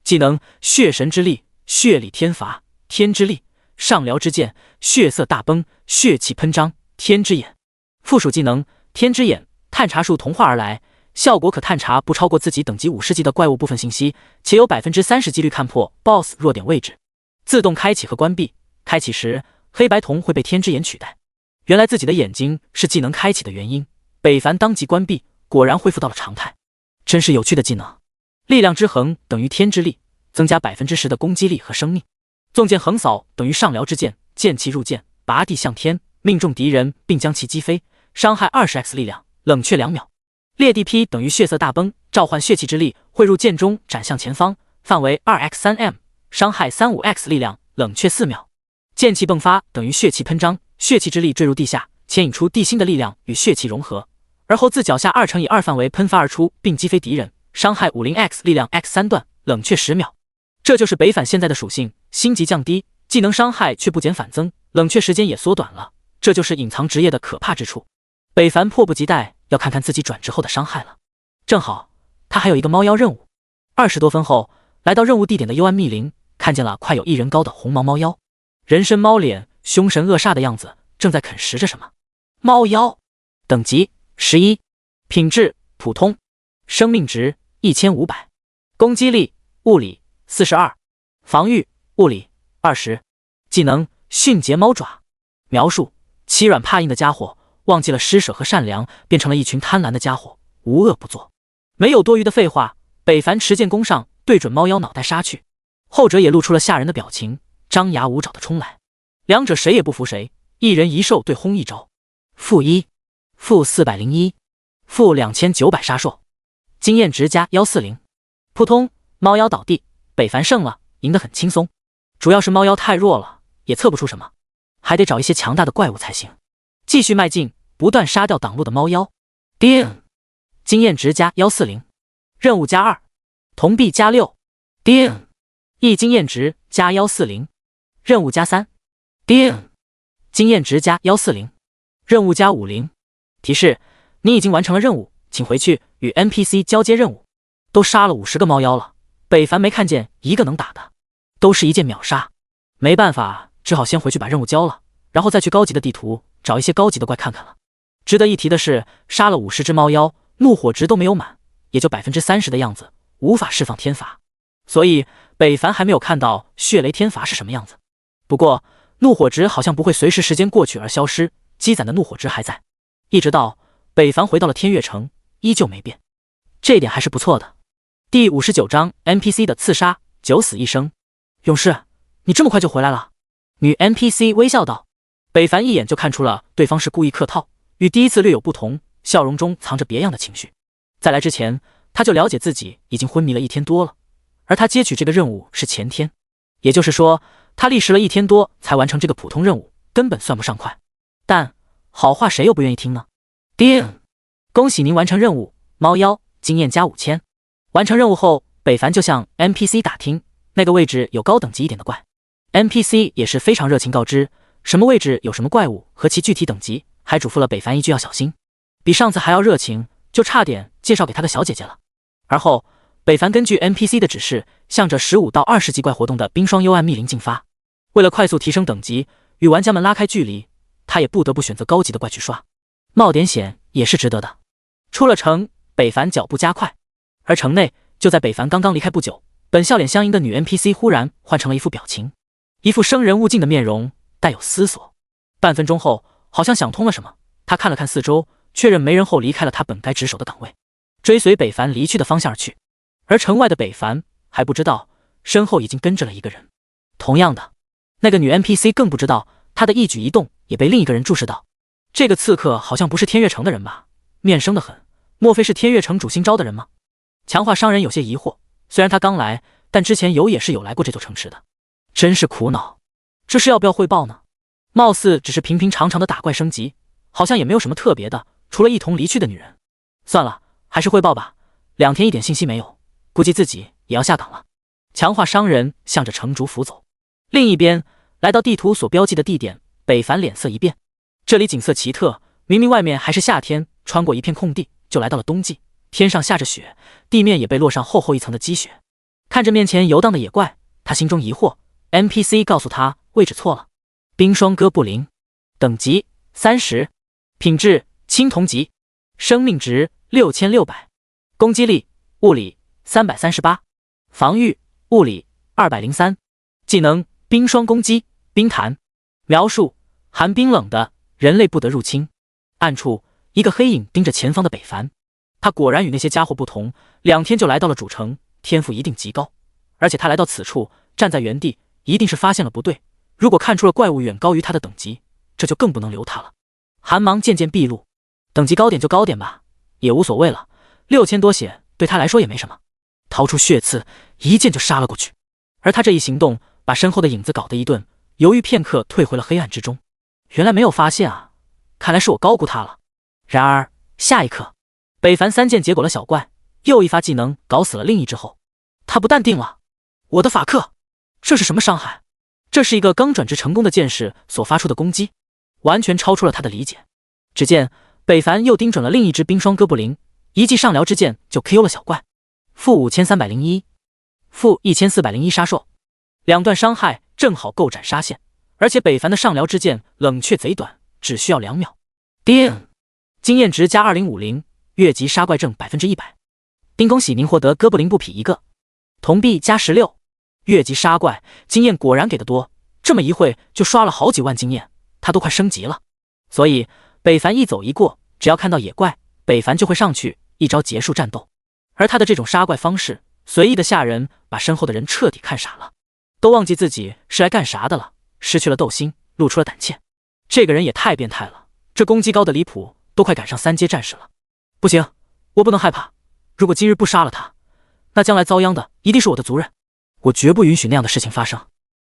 技能血神之力，血力天罚，天之力，上辽之剑，血色大崩，血气喷张，天之眼。附属技能天之眼，探查术同化而来，效果可探查不超过自己等级50级的怪物部分信息，且有 30% 几率看破 BOSS 弱点位置。自动开启和关闭，开启时黑白瞳会被天之眼取代。原来自己的眼睛是技能开启的原因，北凡当即关闭，果然恢复到了常态。真是有趣的技能。力量之衡等于天之力，增加 10% 的攻击力和生命。纵剑横扫等于上辽之剑，剑气入剑，拔地向天，命中敌人并将其击飞，伤害 20x 力量，冷却2秒。裂地劈等于血色大崩，召唤血气之力汇入剑中，斩向前方，范围 2x3m， 伤害 35x 力量，冷却4秒。剑气迸发等于血气喷张，血气之力坠入地下，牵引出地心的力量与血气融合，而后自脚下2×2范围喷发而出，并击飞敌人，伤害 50x 力量 x3 段，冷却10秒。这就是北反现在的属性，星级降低，技能伤害却不减反增，冷却时间也缩短了，这就是隐藏职业的可怕之处。北凡迫不及待要看看自己转职后的伤害了。正好他还有一个猫妖任务。20多分后，来到任务地点的幽暗密林，看见了快有1人高的红毛猫妖，人身猫脸，凶神恶煞的样子，正在啃食着什么。猫妖等级11，品质普通，生命值1500，攻击力物理42，防御物理20，技能迅捷猫爪。描述：欺软怕硬的家伙，忘记了施舍和善良，变成了一群贪婪的家伙，无恶不作。没有多余的废话，北凡持剑攻上，对准猫妖脑袋杀去。后者也露出了吓人的表情，张牙舞爪的冲来。两者谁也不服谁，一人一兽对轰一招。-1，-401，-2900杀兽，经验值加140。扑通，猫妖倒地，北凡胜了，赢得很轻松。主要是猫妖太弱了，也测不出什么，还得找一些强大的怪物才行。继续迈进，不断杀掉挡路的猫妖。叮，经验值加140，任务加2，铜币加6。叮，1经验值加140，任务加3。叮，经验值加140，任务加50。提示：你已经完成了任务，请回去与 NPC 交接任务。都杀了50个猫妖了，北凡没看见一个能打的，都是一剑秒杀。没办法，只好先回去把任务交了，然后再去高级的地图找一些高级的怪看看了。值得一提的是，杀了50只猫妖，怒火值都没有满，也就30%的样子，无法释放天罚。所以北凡还没有看到血雷天罚是什么样子。不过怒火值好像不会随时时间过去而消失，积攒的怒火值还在，一直到北凡回到了天月城，依旧没变，这一点还是不错的。第59章 NPC 的刺杀，9死1生。勇士，你这么快就回来了？女 NPC 微笑道。北凡一眼就看出了对方是故意客套，与第一次略有不同，笑容中藏着别样的情绪。在来之前，他就了解自己已经昏迷了1天多了，而他接取这个任务是前天，也就是说，他历时了1天多才完成这个普通任务，根本算不上快。但好话谁又不愿意听呢？叮！恭喜您完成任务，猫妖经验加5000。完成任务后，北凡就向 NPC 打听那个位置有高等级一点的怪。NPC 也是非常热情，告知什么位置有什么怪物和其具体等级，还嘱咐了北凡一句要小心。比上次还要热情，就差点介绍给他的小姐姐了。而后北凡根据 NPC 的指示，向着15到20级怪活动的冰霜幽暗密林进发。为了快速提升等级，与玩家们拉开距离，他也不得不选择高级的怪去刷，冒点险也是值得的。出了城，北凡脚步加快，而城内就在北凡刚刚离开不久，本笑脸相迎的女 NPC 忽然换成了一副表情，一副生人勿近的面容，带有思索。半分钟后，好像想通了什么，他看了看四周，确认没人后离开了他本该值守的岗位，追随北凡离去的方向而去。而城外的北凡还不知道，身后已经跟着了一个人。同样的，那个女 NPC 更不知道，她的一举一动也被另一个人注视到。这个刺客好像不是天月城的人吧？面生得很，莫非是天月城主新招的人吗？强化商人有些疑惑，虽然他刚来，但之前也是有来过这座城池的。真是苦恼，这是要不要汇报呢？貌似只是平平常常的打怪升级，好像也没有什么特别的，除了一同离去的女人。算了，还是汇报吧，2天一点信息没有，估计自己也要下岗了。强化商人向着城主府走。另一边，来到地图所标记的地点，北凡脸色一变。这里景色奇特，明明外面还是夏天，穿过一片空地就来到了冬季，天上下着雪，地面也被落上厚厚一层的积雪。看着面前游荡的野怪，他心中疑惑。NPC 告诉他位置错了，冰霜哥布林，等级30，品质青铜级，生命值6600，攻击力物理338，防御物理203，技能冰霜攻击，冰弹。描述：寒冰冷的，人类不得入侵。暗处一个黑影盯着前方的北凡，他果然与那些家伙不同，2天就来到了主城，天赋一定极高。而且他来到此处，站在原地，一定是发现了不对。如果看出了怪物远高于他的等级，这就更不能留他了。寒芒渐渐毕露，等级高点就高点吧，也无所谓了。6000多血对他来说也没什么。掏出血刺，一剑就杀了过去。而他这一行动，把身后的影子搞得一顿，犹豫片刻，退回了黑暗之中。原来没有发现啊，看来是我高估他了。然而下一刻，北凡3剑结果了小怪，又一发技能搞死了另一只后，他不淡定了。我的法克，这是什么伤害？这是一个刚转职成功的剑士所发出的攻击，完全超出了他的理解。只见北凡又盯准了另一只冰霜哥布林，一记上撩之剑就 KO 了小怪，负5301，负1401杀兽，2段伤害正好够斩杀线。而且北凡的上撩之剑冷却贼短，只需要2秒。叮，经验值加2050，越级杀怪症100%。叮，恭喜您获得哥布林布匹1个，铜币加16。越级杀怪经验果然给的多，这么一会就刷了好几万经验，他都快升级了。所以北凡一走一过，只要看到野怪，北凡就会上去一招结束战斗。而他的这种杀怪方式随意的吓人，把身后的人彻底看傻了，都忘记自己是来干啥的了，失去了斗心，露出了胆怯。这个人也太变态了，这攻击高的离谱，都快赶上3阶战士了。不行，我不能害怕，如果今日不杀了他，那将来遭殃的一定是我的族人。我绝不允许那样的事情发生，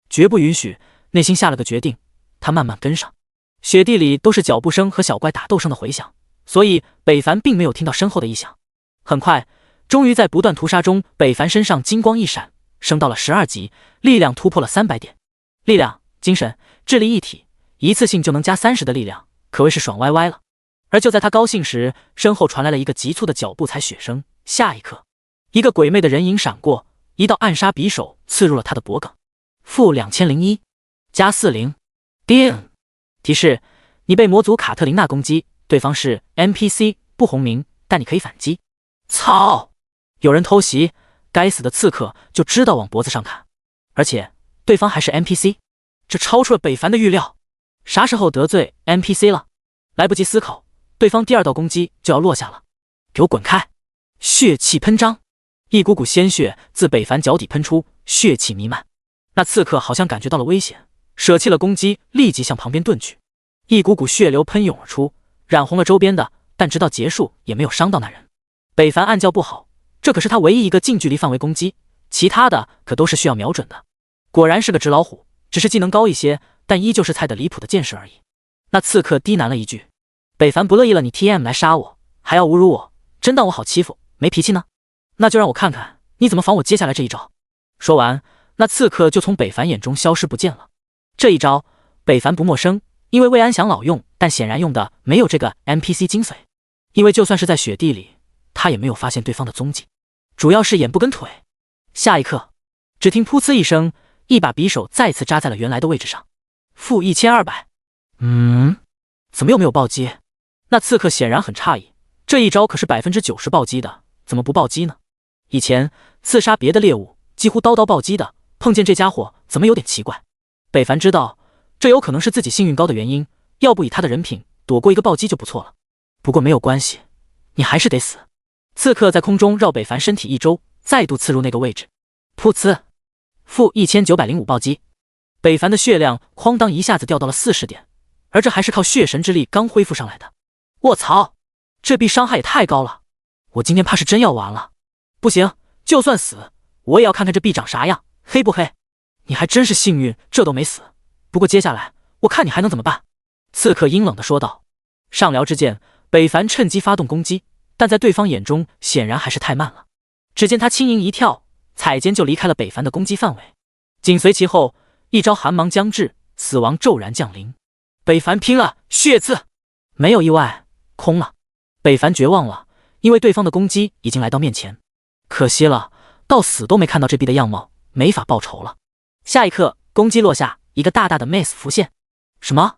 绝不允许。内心下了个决定，他慢慢跟上。雪地里都是脚步声和小怪打斗声的回响，所以北凡并没有听到身后的异响。很快，终于在不断屠杀中，北凡身上金光一闪，升到了12级，力量突破了300点。力量、精神、智力一体，一次性就能加30的力量，可谓是爽歪歪了。而就在他高兴时，身后传来了一个急促的脚步踩雪声，下一刻，一个鬼魅的人影闪过，一道暗杀匕首刺入了他的脖颈，负2001，加40。叮，提示：你被魔族卡特琳娜攻击，对方是 NPC， 不红名，但你可以反击。操！有人偷袭，该死的刺客就知道往脖子上砍，而且对方还是 NPC， 这超出了北凡的预料。啥时候得罪 NPC 了？来不及思考，对方第二道攻击就要落下了。给我滚开！血气喷张，一股股鲜血自北凡脚底喷出，血气弥漫。那刺客好像感觉到了危险，舍弃了攻击，立即向旁边遁去。一股股血流喷涌而出，染红了周边的，但直到结束也没有伤到那人。北凡暗叫不好，这可是他唯一一个近距离范围攻击，其他的可都是需要瞄准的。果然是个纸老虎，只是技能高一些，但依旧是菜得离谱的剑士而已。那刺客低喃了一句：“北凡不乐意了，你 TM 来杀我，还要侮辱我，真当我好欺负，没脾气呢？那就让我看看你怎么防我接下来这一招。”说完，那刺客就从北凡眼中消失不见了。这一招，北凡不陌生，因为魏安祥老用，但显然用的没有这个 NPC 精髓。因为就算是在雪地里，他也没有发现对方的踪迹，主要是眼不跟腿。下一刻，只听噗呲一声，一把匕首再次扎在了原来的位置上。负1200。怎么又没有暴击？那刺客显然很诧异，这一招可是90%暴击的，怎么不暴击呢？以前刺杀别的猎物几乎刀刀暴击的，碰见这家伙怎么有点奇怪？北凡知道这有可能是自己幸运高的原因，要不以他的人品，躲过一个暴击就不错了。不过没有关系，你还是得死。刺客在空中绕北凡身体一周，再度刺入那个位置。噗呲，负1905暴击。北凡的血量哐当一下子掉到了40点，而这还是靠血神之力刚恢复上来的。卧槽，这币伤害也太高了，我今天怕是真要完了。不行，就算死，我也要看看这币长啥样，黑不黑？你还真是幸运，这都没死。不过接下来，我看你还能怎么办？刺客阴冷地说道。上撩之间，北凡趁机发动攻击，但在对方眼中显然还是太慢了。只见他轻盈一跳，踩间就离开了北凡的攻击范围。紧随其后，一招寒芒将至，死亡骤然降临。北凡拼了，血刺！没有意外，空了。北凡绝望了，因为对方的攻击已经来到面前。可惜了，到死都没看到这币的样貌，没法报仇了。下一刻，攻击落下，一个大大的 miss 浮现。什么？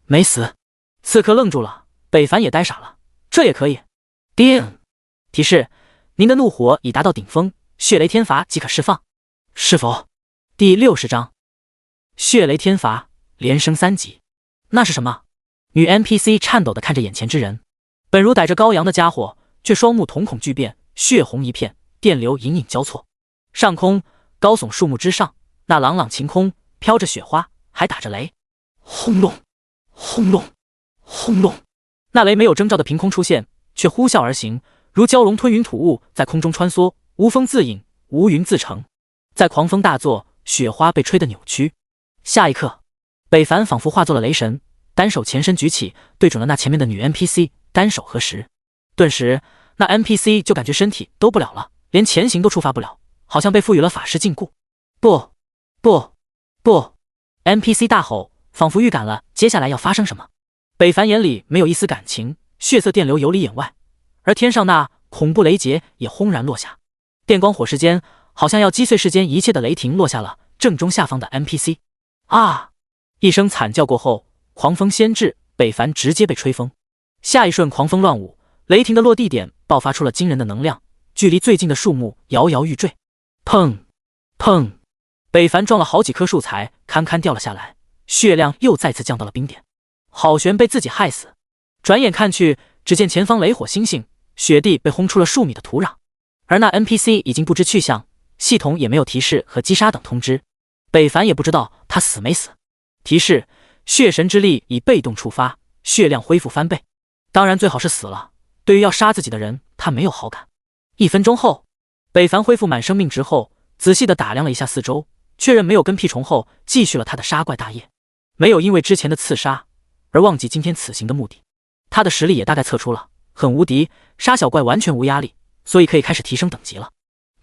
没死？刺客愣住了，北凡也呆傻了。这也可以？叮！提示：您的怒火已达到顶峰，血雷天罚即可释放。是否？第60章。血雷天罚，连升3级。那是什么？女 NPC 颤抖地看着眼前之人，本如逮着羔羊的家伙，却双目瞳孔巨变，血红一片，电流隐隐交错。上空高耸树木之上，那朗朗晴空，飘着雪花，还打着雷。轰隆，轰隆，轰隆！那雷没有征兆的凭空出现，却呼啸而行，如蛟龙吞云吐雾，在空中穿梭，无风自引，无云自成。在狂风大作，雪花被吹得扭曲。下一刻，北凡仿佛化作了雷神，单手前身举起，对准了那前面的女 NPC， 单手合十。顿时，那 NPC 就感觉身体动不了了，连前行都触发不了，好像被赋予了法式禁锢。不，不，不 ！NPC 大吼，仿佛预感了接下来要发生什么。北凡眼里没有一丝感情，血色电流游离眼外，而天上那恐怖雷劫也轰然落下，电光火石间，好像要击碎世间一切的雷霆落下了正中下方的 NPC。啊！一声惨叫过后，狂风先至，北凡直接被吹疯。下一瞬，狂风乱舞，雷霆的落地点爆发出了惊人的能量，距离最近的树木摇摇欲坠。砰！砰！北凡撞了好几棵树材，堪堪掉了下来，血量又再次降到了冰点。好悬被自己害死！转眼看去，只见前方雷火星星，雪地被轰出了数米的土壤，而那 NPC 已经不知去向，系统也没有提示和击杀等通知。北凡也不知道他死没死。提示：血神之力已被动触发，血量恢复翻倍。当然最好是死了，对于要杀自己的人，他没有好感。1分钟后，北凡恢复满生命值后，仔细地打量了一下四周，确认没有跟屁虫后，继续了他的杀怪大业。没有因为之前的刺杀而忘记今天此行的目的。他的实力也大概测出了，很无敌，杀小怪完全无压力，所以可以开始提升等级了，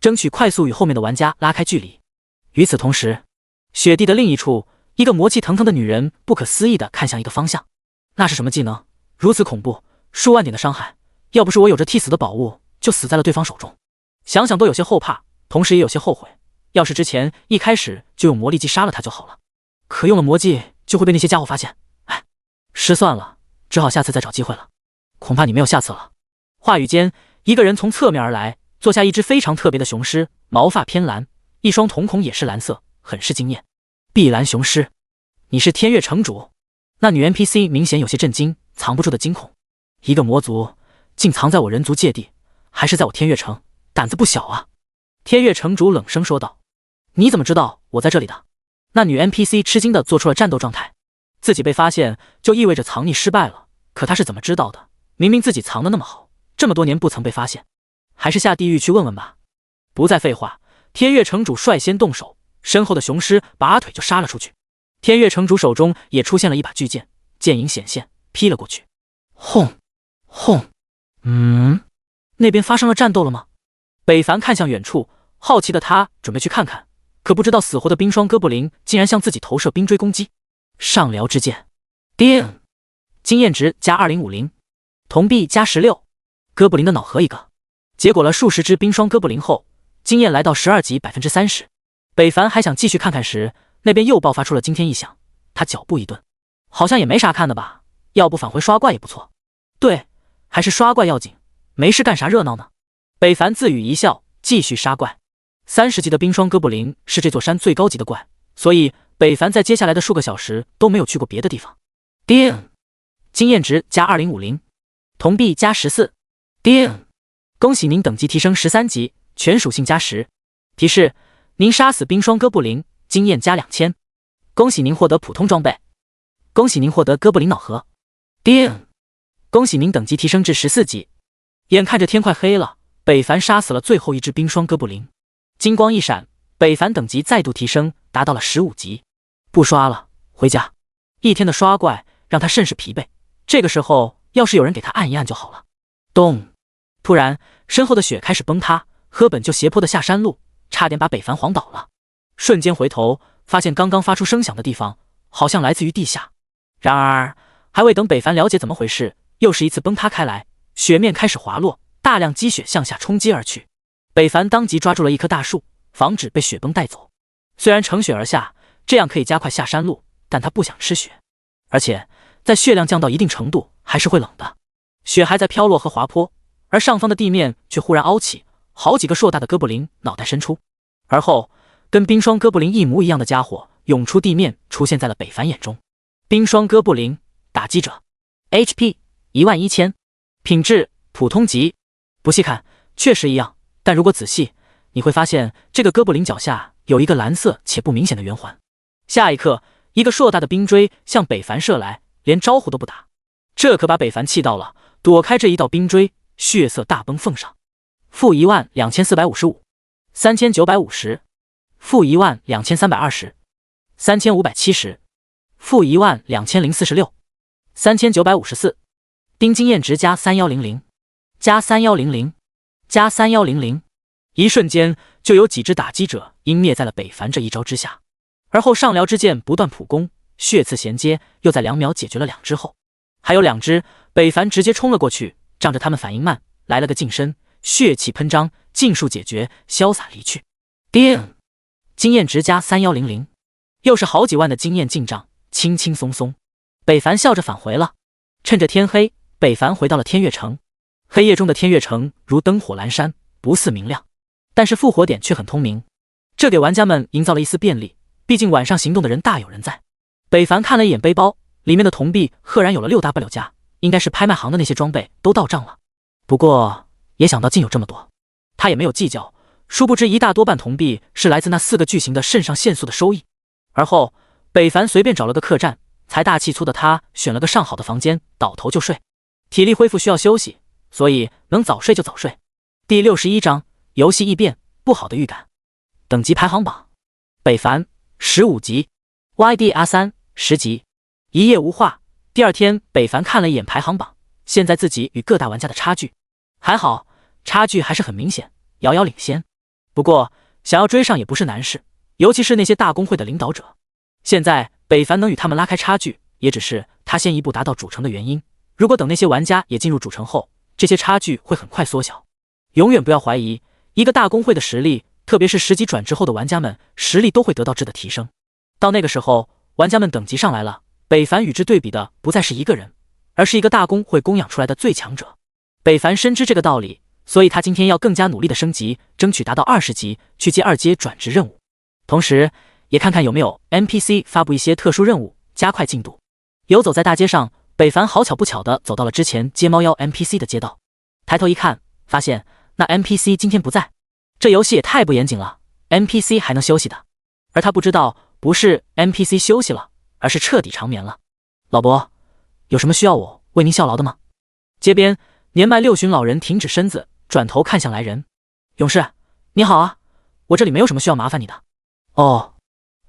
争取快速与后面的玩家拉开距离。与此同时，雪地的另一处，一个魔气腾腾的女人不可思议地看向一个方向。那是什么技能？如此恐怖，数万点的伤害，要不是我有着替死的宝物，就死在了对方手中。想想都有些后怕，同时也有些后悔。要是之前一开始就用魔力技杀了他就好了，可用了魔技就会被那些家伙发现。哎，失算了，只好下次再找机会了。恐怕你没有下次了。话语间，一个人从侧面而来，坐下一只非常特别的雄狮，毛发偏蓝，一双瞳孔也是蓝色，很是惊艳。碧蓝雄狮，你是天月城主？那女 NPC 明显有些震惊，藏不住的惊恐。一个魔族竟藏在我人族界地，还是在我天月城，胆子不小啊！天月城主冷声说道。你怎么知道我在这里的？那女 NPC 吃惊地做出了战斗状态。自己被发现就意味着藏匿失败了，可她是怎么知道的？明明自己藏得那么好，这么多年不曾被发现。还是下地狱去问问吧。不再废话，天月城主率先动手，身后的雄狮拔腿就杀了出去。天月城主手中也出现了一把巨剑，剑影显现，劈了过去。轰轰，那边发生了战斗了吗？北凡看向远处，好奇的他准备去看看，可不知道死活的冰霜哥布林竟然向自己投射冰锥攻击。上辽之剑，叮！经验值加2050，铜币加16，哥布林的脑壳一个。结果了数十只冰霜哥布林后，经验来到12级30%。北凡还想继续看看时，那边又爆发出了惊天异响。他脚步一顿，好像也没啥看的吧，要不返回刷怪也不错。对，还是刷怪要紧，没事干啥热闹呢？北凡自语一笑，继续杀怪。30级的冰霜哥布林是这座山最高级的怪，所以北凡在接下来的数个小时都没有去过别的地方。叮！经验值加2050，铜币加14。叮！恭喜您等级提升13级，全属性加10。提示：您杀死冰霜哥布林，经验加2000。恭喜您获得普通装备。恭喜您获得哥布林脑核。叮！恭喜您等级提升至14级。眼看着天快黑了，北凡杀死了最后一只冰霜哥布林，金光一闪，北凡等级再度提升，达到了15级。不刷了，回家。一天的刷怪让他甚是疲惫，这个时候要是有人给他按一按就好了。咚！突然，身后的雪开始崩塌，喝本就斜坡的下山路，差点把北凡晃倒了。瞬间回头，发现刚刚发出声响的地方好像来自于地下。然而，还未等北凡了解怎么回事，又是一次崩塌开来，雪面开始滑落，大量积雪向下冲击而去。北凡当即抓住了一棵大树，防止被雪崩带走。虽然乘雪而下，这样可以加快下山路，但他不想吃雪，而且在雪量降到一定程度还是会冷的。雪还在飘落和滑坡，而上方的地面却忽然凹起，好几个硕大的哥布林脑袋伸出，而后跟冰霜哥布林一模一样的家伙涌出地面，出现在了北凡眼中。冰霜哥布林打击者 ，HP 11000，品质普通级。不细看确实一样，但如果仔细，你会发现这个哥布林脚下有一个蓝色且不明显的圆环。下一刻，一个硕大的冰锥向北凡射来，连招呼都不打，这可把北凡气到了，躲开这一道冰锥，血色大崩奉上。负12455， 3950，负12320， 3570，负12046， 3954。丁经验值加3100，加3100，加3100。一瞬间，就有几只打击者因灭在了北凡这一招之下。而后上辽之剑不断普攻，血刺衔接，又在2秒解决了2只后，还有2只，北凡直接冲了过去，仗着他们反应慢，来了个近身，血气喷张，尽数解决，潇洒离去。叮！经验值加3100，又是好几万的经验进账，轻轻松松。北凡笑着返回了。趁着天黑，北凡回到了天月城。黑夜中的天月城如灯火阑珊，不似明亮，但是复活点却很通明，这给玩家们营造了一丝便利，毕竟晚上行动的人大有人在。北凡看了一眼背包，里面的铜币赫然有了6W加，应该是拍卖行的那些装备都到账了。不过也想到竟有这么多，他也没有计较，殊不知一大多半铜币是来自那4个巨型的肾上腺素的收益。而后北凡随便找了个客栈，财大气粗的他选了个上好的房间，倒头就睡。体力恢复需要休息，所以能早睡就早睡。第61章游戏异变，不好的预感。等级排行榜，北凡15级， YDR3 10级。一夜无话，第二天北凡看了一眼排行榜，现在自己与各大玩家的差距，还好，差距还是很明显，遥遥领先。不过想要追上也不是难事，尤其是那些大公会的领导者。现在北凡能与他们拉开差距，也只是他先一步达到主城的原因。如果等那些玩家也进入主城后，这些差距会很快缩小。永远不要怀疑，一个大公会的实力，特别是10级转职后的玩家们，实力都会得到质的提升。到那个时候，玩家们等级上来了，北凡与之对比的不再是一个人，而是一个大公会供养出来的最强者。北凡深知这个道理，所以他今天要更加努力的升级，争取达到20级，去接2阶转职任务。同时也看看有没有 NPC 发布一些特殊任务，加快进度。游走在大街上，北凡好巧不巧的走到了之前接猫妖 NPC 的街道。抬头一看，发现那 NPC 今天不在。这游戏也太不严谨了， NPC 还能休息的？而他不知道，不是 NPC 休息了，而是彻底长眠了。老伯，有什么需要我为您效劳的吗？街边年迈六旬老人停止身子，转头看向来人。勇士，你好啊，我这里没有什么需要麻烦你的。哦，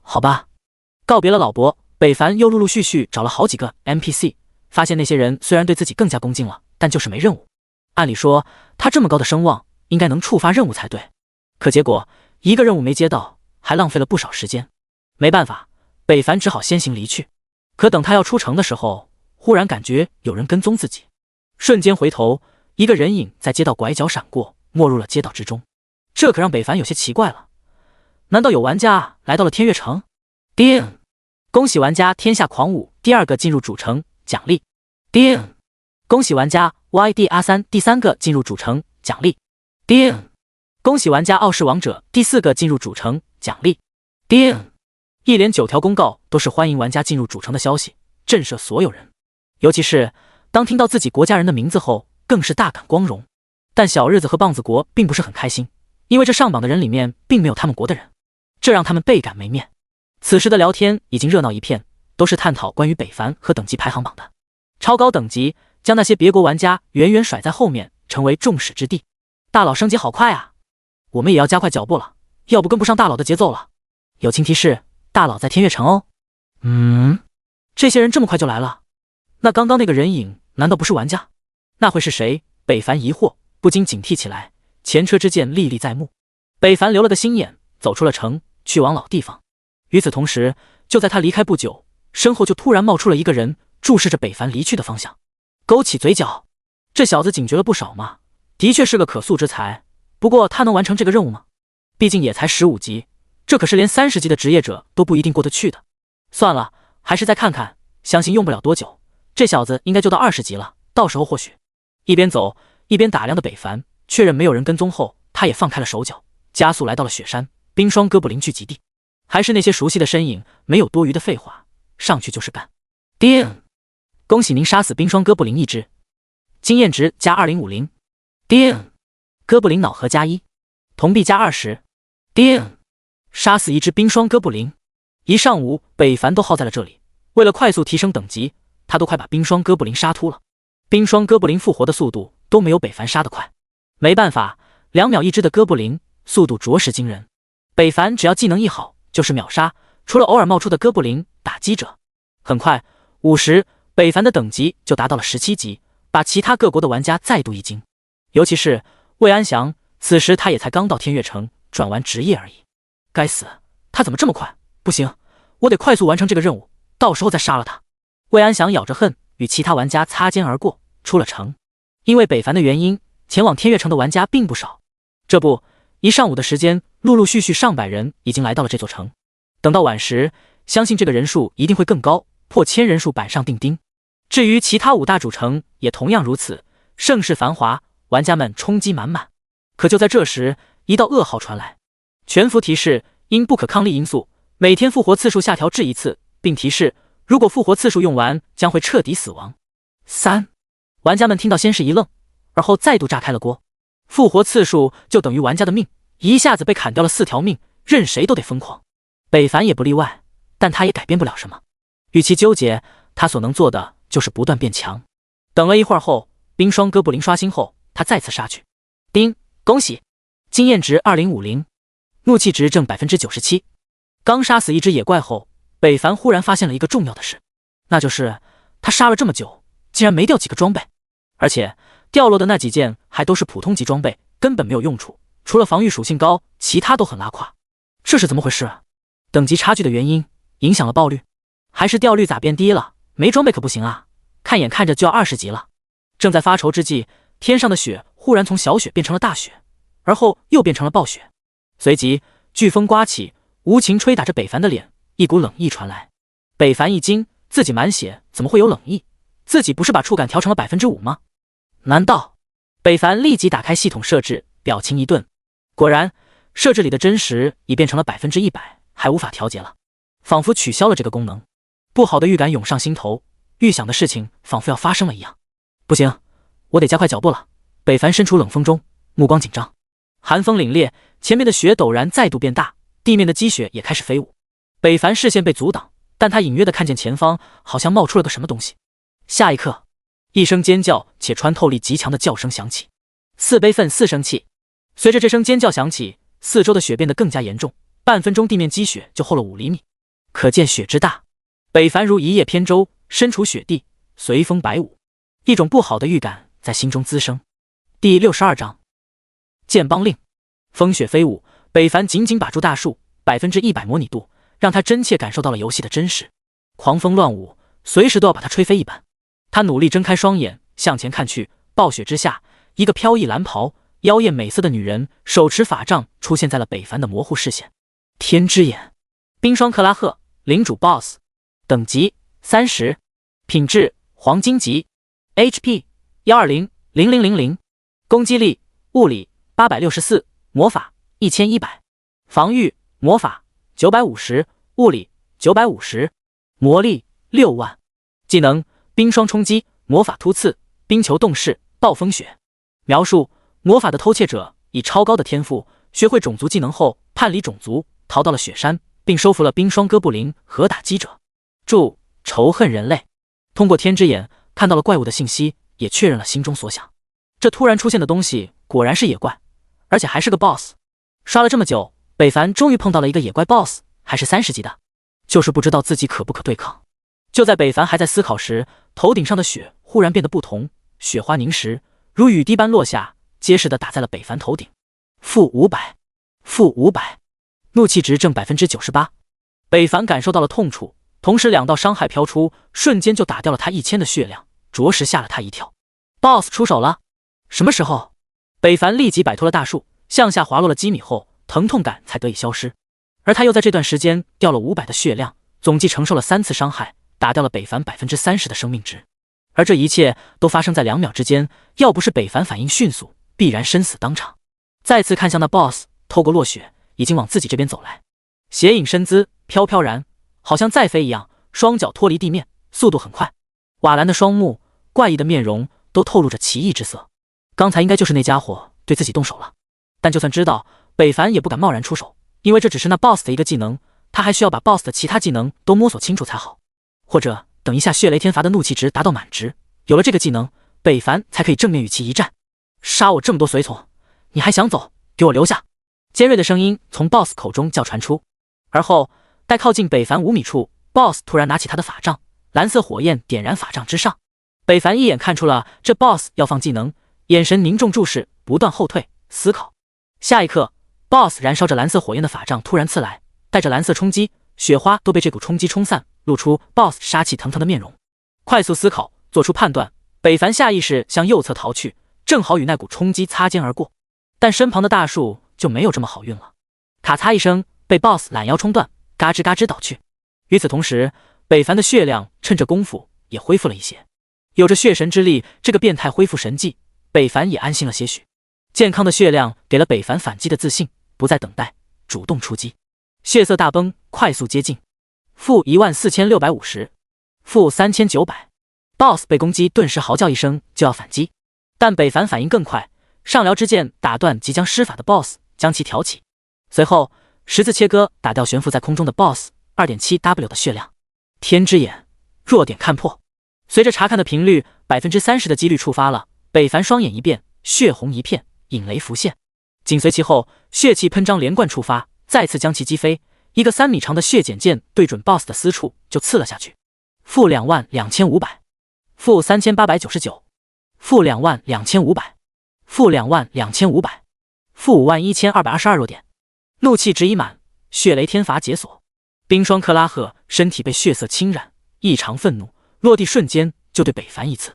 好吧。告别了老伯，北凡又陆陆续续找了好几个 NPC， 发现那些人虽然对自己更加恭敬了，但就是没任务。按理说他这么高的声望，应该能触发任务才对，可结果一个任务没接到，还浪费了不少时间。没办法，北凡只好先行离去。可等他要出城的时候，忽然感觉有人跟踪自己，瞬间回头，一个人影在街道拐角闪过，没入了街道之中。这可让北凡有些奇怪了，难道有玩家来到了天悦城？叮！恭喜玩家天下狂舞第2个进入主城，奖励。叮！恭喜玩家 YDR3第3个进入主城，奖励。叮！恭喜玩家傲视王者第4个进入主城，奖励。叮！一连9条公告都是欢迎玩家进入主城的消息，震慑所有人。尤其是当听到自己国家人的名字后，更是大感光荣。但小日子和棒子国并不是很开心，因为这上榜的人里面并没有他们国的人，这让他们倍感没面。此时的聊天已经热闹一片，都是探讨关于北凡和等级排行榜的。超高等级将那些别国玩家远远甩在后面，成为众矢之的。大佬升级好快啊，我们也要加快脚步了，要不跟不上大佬的节奏了。友情提示，大佬在天悦城哦。这些人这么快就来了，那刚刚那个人影难道不是玩家？那会是谁？北凡疑惑，不禁警惕起来，前车之鉴历历在目。北凡留了个心眼，走出了城，去往老地方。与此同时，就在他离开不久，身后就突然冒出了一个人，注视着北凡离去的方向，勾起嘴角。这小子警觉了不少嘛，的确是个可塑之才。不过他能完成这个任务吗？毕竟也才15级，这可是连30级的职业者都不一定过得去的。算了，还是再看看，相信用不了多久，这小子应该就到20级了，到时候或许。一边走一边打量的北凡，确认没有人跟踪后，他也放开了手脚，加速来到了雪山冰霜哥布林聚集地。还是那些熟悉的身影，没有多余的废话，上去就是干。叮！恭喜您杀死冰霜哥布林1只，经验值加2050。叮！哥布林脑核加1，铜币加20。叮！杀死1只冰霜哥布林。一上午，北凡都耗在了这里。为了快速提升等级，他都快把冰霜哥布林杀秃了。冰霜哥布林复活的速度都没有北凡杀得快。没办法，2秒1只的哥布林，速度着实惊人。北凡只要技能一好，就是秒杀，除了偶尔冒出的哥布林打击者。很快50，北凡的等级就达到了17级，把其他各国的玩家再度一惊。尤其是魏安祥，此时他也才刚到天悦城，转完职业而已。该死，他怎么这么快？不行，我得快速完成这个任务，到时候再杀了他。魏安祥咬着恨，与其他玩家擦肩而过，出了城。因为北凡的原因，前往天悦城的玩家并不少。这不，一上午的时间，陆陆续续上百人已经来到了这座城。等到晚时，相信这个人数一定会更高，破1000人数板上钉钉。至于其他5大主城也同样如此，盛世繁华，玩家们冲击满满。可就在这时，一道噩耗传来，全服提示因不可抗力因素，每天复活次数下调至1次，并提示如果复活次数用完，将会彻底死亡。玩家们听到先是一愣，而后再度炸开了锅。复活次数就等于玩家的命，一下子被砍掉了4条命，任谁都得疯狂。北凡也不例外，但他也改变不了什么。与其纠结，他所能做的就是不断变强。等了一会儿后，冰霜哥布林刷新后，他再次杀去。叮，恭喜，经验值2050，怒气值正 97%。刚杀死1只野怪后，北凡忽然发现了一个重要的事，那就是他杀了这么久，竟然没掉几个装备，而且掉落的那几件还都是普通级装备，根本没有用处，除了防御属性高，其他都很拉胯。这是怎么回事？等级差距的原因影响了爆率，还是掉率咋变低了？没装备可不行啊！看眼看着就要20级了。正在发愁之际，天上的雪忽然从小雪变成了大雪，而后又变成了暴雪。随即飓风刮起，无情吹打着北凡的脸，一股冷意传来。北凡一惊，自己满血怎么会有冷意？自己不是把触感调成了5%吗？难道？北凡立即打开系统设置，表情一顿，果然，设置里的真实已变成了100%，还无法调节了，仿佛取消了这个功能。不好的预感涌上心头，预想的事情仿佛要发生了一样。不行，我得加快脚步了。北凡身处冷风中，目光紧张。寒风凛冽，前面的雪陡然再度变大，地面的积雪也开始飞舞。北凡视线被阻挡，但他隐约的看见前方好像冒出了个什么东西。下一刻，一声尖叫且穿透力极强的叫声响起，4悲愤4生气。随着这声尖叫响起，四周的雪变得更加严重，半分钟地面积雪就厚了5厘米，可见雪之大。北凡如一叶扁舟，身处雪地，随风摆舞，一种不好的预感在心中滋生。第62章剑邦令。风雪飞舞，北凡紧紧把住大树，100%模拟度让他真切感受到了游戏的真实。狂风乱舞，随时都要把他吹飞一般。他努力睁开双眼向前看去，暴雪之下，一个飘逸蓝袍、妖艳美色的女人手持法杖出现在了北凡的模糊视线。天之眼，冰霜克拉赫，领主 BOSS， 等级30，品质黄金级， HP 1200000，攻击力物理864，魔法1100，防御魔法950，物理950，魔力6万。技能冰霜冲击，魔法突刺，冰球动势，暴风雪。描述：魔法的偷窃者以超高的天赋学会种族技能后叛离种族，逃到了雪山，并收服了冰霜哥布林和打击者。注：仇恨人类。通过天之眼看到了怪物的信息，也确认了心中所想。这突然出现的东西果然是野怪，而且还是个 BOSS。刷了这么久，北凡终于碰到了一个野怪 BOSS， 还是30级的，就是不知道自己可不可对抗。就在北凡还在思考时，头顶上的雪忽然变得不同，雪花凝实，如雨滴般落下，结实的打在了北凡头顶。-500，-500，怒气值正98%。北凡感受到了痛楚，同时2道伤害飘出，瞬间就打掉了他1000的血量，着实吓了他一跳。BOSS 出手了？什么时候？北凡立即摆脱了大树，向下滑落了几米后，疼痛感才得以消失。而他又在这段时间掉了500的血量，总计承受了3次伤害，打掉了北凡30%的生命值。而这一切都发生在2秒之间，要不是北凡反应迅速，必然身死当场。再次看向那 BOSS， 透过落雪，已经往自己这边走来，斜影身姿飘飘然，好像在飞一样，双脚脱离地面，速度很快。瓦蓝的双目，怪异的面容，都透露着奇异之色。刚才应该就是那家伙对自己动手了，但就算知道，北凡也不敢贸然出手，因为这只是那 BOSS 的一个技能，他还需要把 BOSS 的其他技能都摸索清楚才好。或者等一下血雷天罚的怒气值达到满值，有了这个技能，北凡才可以正面与其一战。杀我这么多随从，你还想走？给我留下！尖锐的声音从 BOSS 口中叫传出，而后待靠近北凡5米处， BOSS 突然拿起他的法杖，蓝色火焰点燃法杖之上。北凡一眼看出了这 BOSS 要放技能，眼神凝重注视，不断后退思考。下一刻， BOSS 燃烧着蓝色火焰的法杖突然刺来，带着蓝色冲击，雪花都被这股冲击冲散，露出 BOSS 杀气腾腾的面容。快速思考，做出判断，北凡下意识向右侧逃去，正好与那股冲击擦肩而过。但身旁的大树就没有这么好运了，咔嚓一声被 BOSS 拦腰冲断，嘎吱嘎吱倒去。与此同时，北凡的血量趁着功夫也恢复了一些。有着血神之力这个变态恢复神技，北凡也安心了些许。健康的血量给了北凡反击的自信，不再等待，主动出击。血色大崩，快速接近。-14650，-3900。BOSS 被攻击，顿时嚎叫一声就要反击，但北凡反应更快，上辽之剑打断即将施法的 BOSS， 将其挑起，随后十字切割打掉悬浮在空中的 BOSS， 2.7W 的血量。天之眼，弱点看破。随着查看的频率30%的几率触发了，北凡双眼一变，血红一片，引雷浮现，紧随其后血气喷张连贯触发，再次将其击飞。一个3米长的血剪剑对准 BOSS 的私处就刺了下去。-22500，-3899，-22500，-22500，-51222弱点。怒气值已满，血雷天罚解锁。冰霜克拉赫身体被血色侵染，异常愤怒，落地瞬间就对北凡一刺，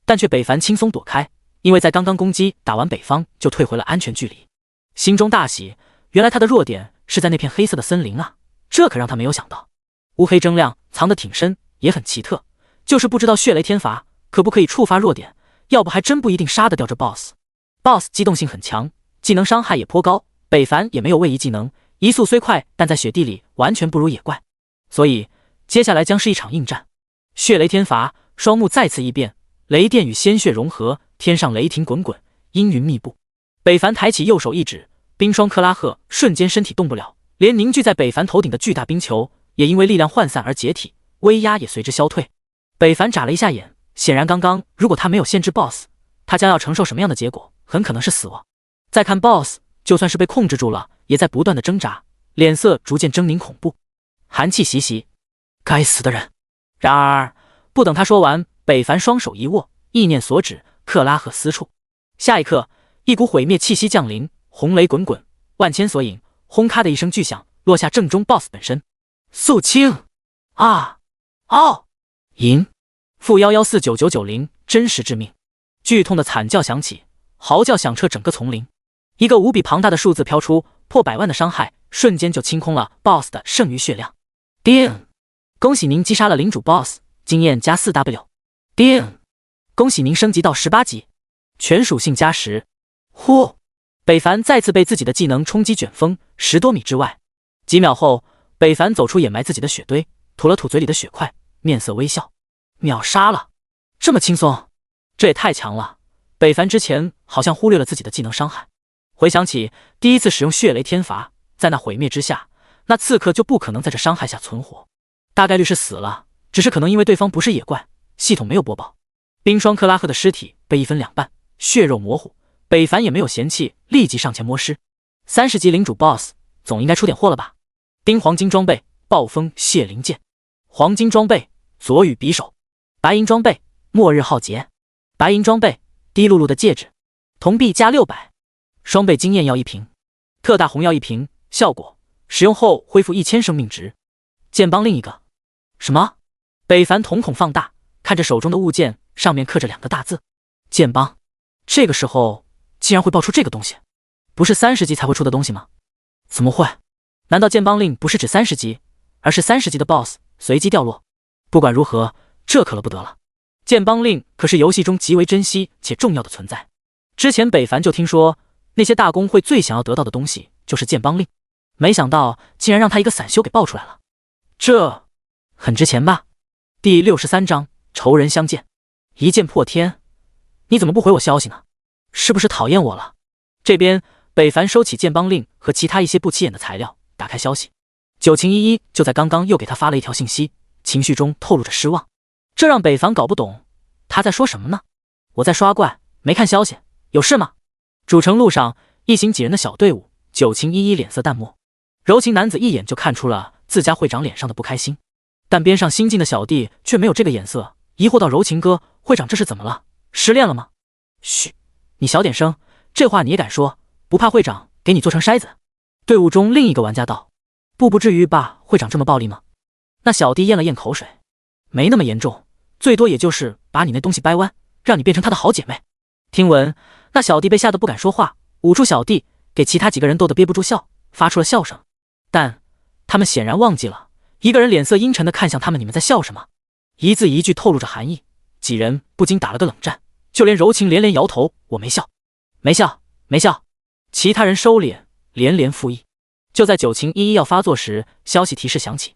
但却北凡轻松躲开，因为在刚刚攻击打完北方就退回了安全距离。心中大喜，原来他的弱点是在那片黑色的森林啊，这可让他没有想到。乌黑铮亮，藏得挺深，也很奇特，就是不知道血雷天罚可不可以触发弱点，要不还真不一定杀得掉这 BOSS。BOSS 机动性很强，技能伤害也颇高，北凡也没有位移技能，移速虽快，但在雪地里完全不如野怪，所以接下来将是一场硬战。血雷天罚，双目再次异变，雷电与鲜血融合，天上雷霆滚滚，阴云密布。北凡抬起右手一指，冰霜克拉赫瞬间身体动不了，连凝聚在北凡头顶的巨大冰球也因为力量涣散而解体，威压也随之消退。北凡眨了一下眼，显然刚刚如果他没有限制 BOSS， 他将要承受什么样的结果？很可能是死亡。再看 BOSS， 就算是被控制住了，也在不断的挣扎，脸色逐渐狰狞恐怖，寒气袭袭。该死的人！然而不等他说完，北凡双手一握，意念所指，克拉赫私处。下一刻，一股毁灭气息降临，红雷滚滚，万千索引，轰咔的一声巨响，落下正中 BOSS 本身。肃清！啊！哦！银！负1149990，真实致命！剧痛的惨叫响起，嚎叫响彻整个丛林。一个无比庞大的数字飘出，破100万的伤害，瞬间就清空了 BOSS 的剩余血量。叮！恭喜您击杀了领主 BOSS， 经验加 4W。叮！恭喜您升级到18级，全属性加10。呼！北凡再次被自己的技能冲击卷风10多米之外。几秒后，北凡走出掩埋自己的血堆，吐了吐嘴里的血块，面色微笑。秒杀了，这么轻松，这也太强了。北凡之前好像忽略了自己的技能伤害，回想起第一次使用血雷天罚，在那毁灭之下，那刺客就不可能在这伤害下存活，大概率是死了，只是可能因为对方不是野怪，系统没有播报。冰霜克拉赫的尸体被一分两半，血肉模糊，北凡也没有嫌弃，立即上前摸尸。30级领主 BOSS 总应该出点货了吧？冰黄金装备暴风血灵剑，黄金装备左羽匕首，白银装备末日浩劫，白银装备滴露露的戒指，铜币加600，双倍经验药1瓶，特大红药1瓶，效果使用后恢复1000生命值。剑帮另一个什么？北凡瞳孔放大，看着手中的物件，上面刻着2个大字剑帮。这个时候竟然会爆出这个东西，不是30级才会出的东西吗？怎么会？难道剑帮令不是指30级，而是30级的 BOSS 随机掉落？不管如何，这可了不得了。剑帮令可是游戏中极为珍惜且重要的存在。之前北凡就听说那些大公会最想要得到的东西就是剑帮令，没想到竟然让他一个散修给爆出来了，这很值钱吧？第63章仇人相见，一剑破天。你怎么不回我消息呢？是不是讨厌我了？这边北凡收起剑帮令和其他一些不起眼的材料，打开消息，九晴依依就在刚刚又给他发了一条信息，情绪中透露着失望。这让北凡搞不懂他在说什么呢？我在刷怪，没看消息，有事吗？主城路上一行几人的小队伍，九晴依依脸色淡漠，柔情男子一眼就看出了自家会长脸上的不开心，但边上新进的小弟却没有这个眼色，疑惑到柔情哥，会长这是怎么了？失恋了吗？嘘，你小点声，这话你也敢说？不怕会长给你做成筛子？队伍中另一个玩家道，不至于吧，会长这么暴力吗？那小弟咽了咽口水，没那么严重，最多也就是把你那东西掰弯，让你变成他的好姐妹。听闻那小弟被吓得不敢说话，捂住小弟，给其他几个人逗得憋不住笑，发出了笑声，但他们显然忘记了，一个人脸色阴沉地看向他们，你们在笑什么？一字一句透露着含义，几人不禁打了个冷战，就连柔情连连摇头，我没笑，没笑，没笑。其他人收敛，连连附议。就在九晴依依要发作时，消息提示响起，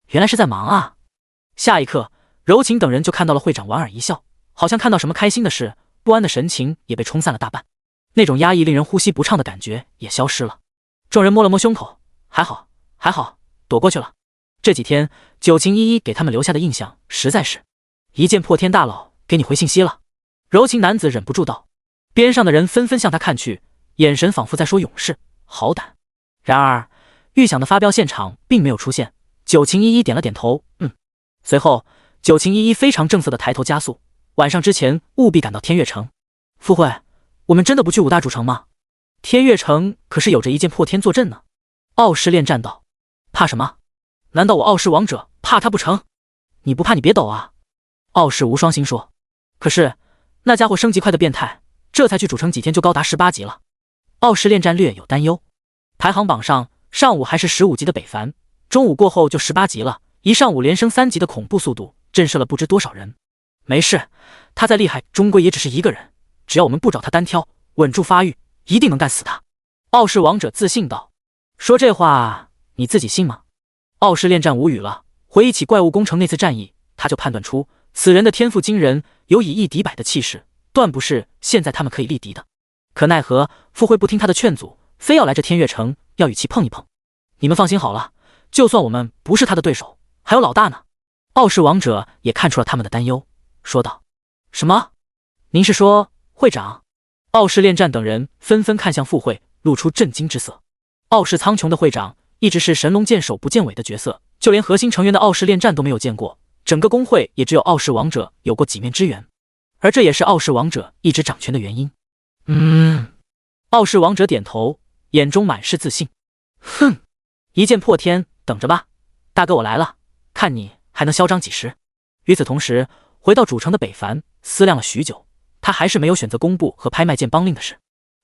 原来是在忙啊。下一刻，柔情等人就看到了会长莞尔一笑，好像看到什么开心的事，不安的神情也被冲散了大半，那种压抑令人呼吸不畅的感觉也消失了。众人摸了摸胸口，还好，还好，躲过去了。这几天九晴依依给他们留下的印象实在是一剑破天，大佬给你回信息了。柔情男子忍不住道，边上的人纷纷向他看去，眼神仿佛在说勇士好胆。然而预想的发飙现场并没有出现，九晴依依点了点头，随后九晴依依非常正色的抬头加速，晚上之前务必赶到天月城。副会，我们真的不去五大主城吗？天月城可是有着一剑破天坐镇呢。傲视恋战道，怕什么？难道我傲视王者怕他不成？你不怕你别抖啊。傲视无双星说，可是那家伙升级快的变态，这才去主城几天就高达18级了。傲视恋战略有担忧，排行榜上上午还是15级的北凡，中午过后就18级了，一上午连升3级的恐怖速度，震慑了不知多少人。没事，他再厉害，终归也只是一个人，只要我们不找他单挑，稳住发育，一定能干死他。傲视王者自信道。说这话你自己信吗？傲视恋战无语了，回忆起怪物工程那次战役，他就判断出此人的天赋惊人，有以一敌百的气势，断不是现在他们可以力敌的。可奈何傅慧不听他的劝阻，非要来这天月城，要与其碰一碰。你们放心好了，就算我们不是他的对手，还有老大呢。傲视王者也看出了他们的担忧，说道。什么？您是说会长？傲视恋战等人纷纷看向傅慧，露出震惊之色。傲视苍穹的会长一直是神龙见首不见尾的角色，就连核心成员的傲视恋战都没有见过，整个公会也只有傲视王者有过几面之缘，而这也是傲视王者一直掌权的原因。傲视王者点头，眼中满是自信。哼，一剑破天，等着吧，大哥我来了，看你还能嚣张几时。与此同时，回到主城的北凡思量了许久，他还是没有选择公布和拍卖剑邦令的事，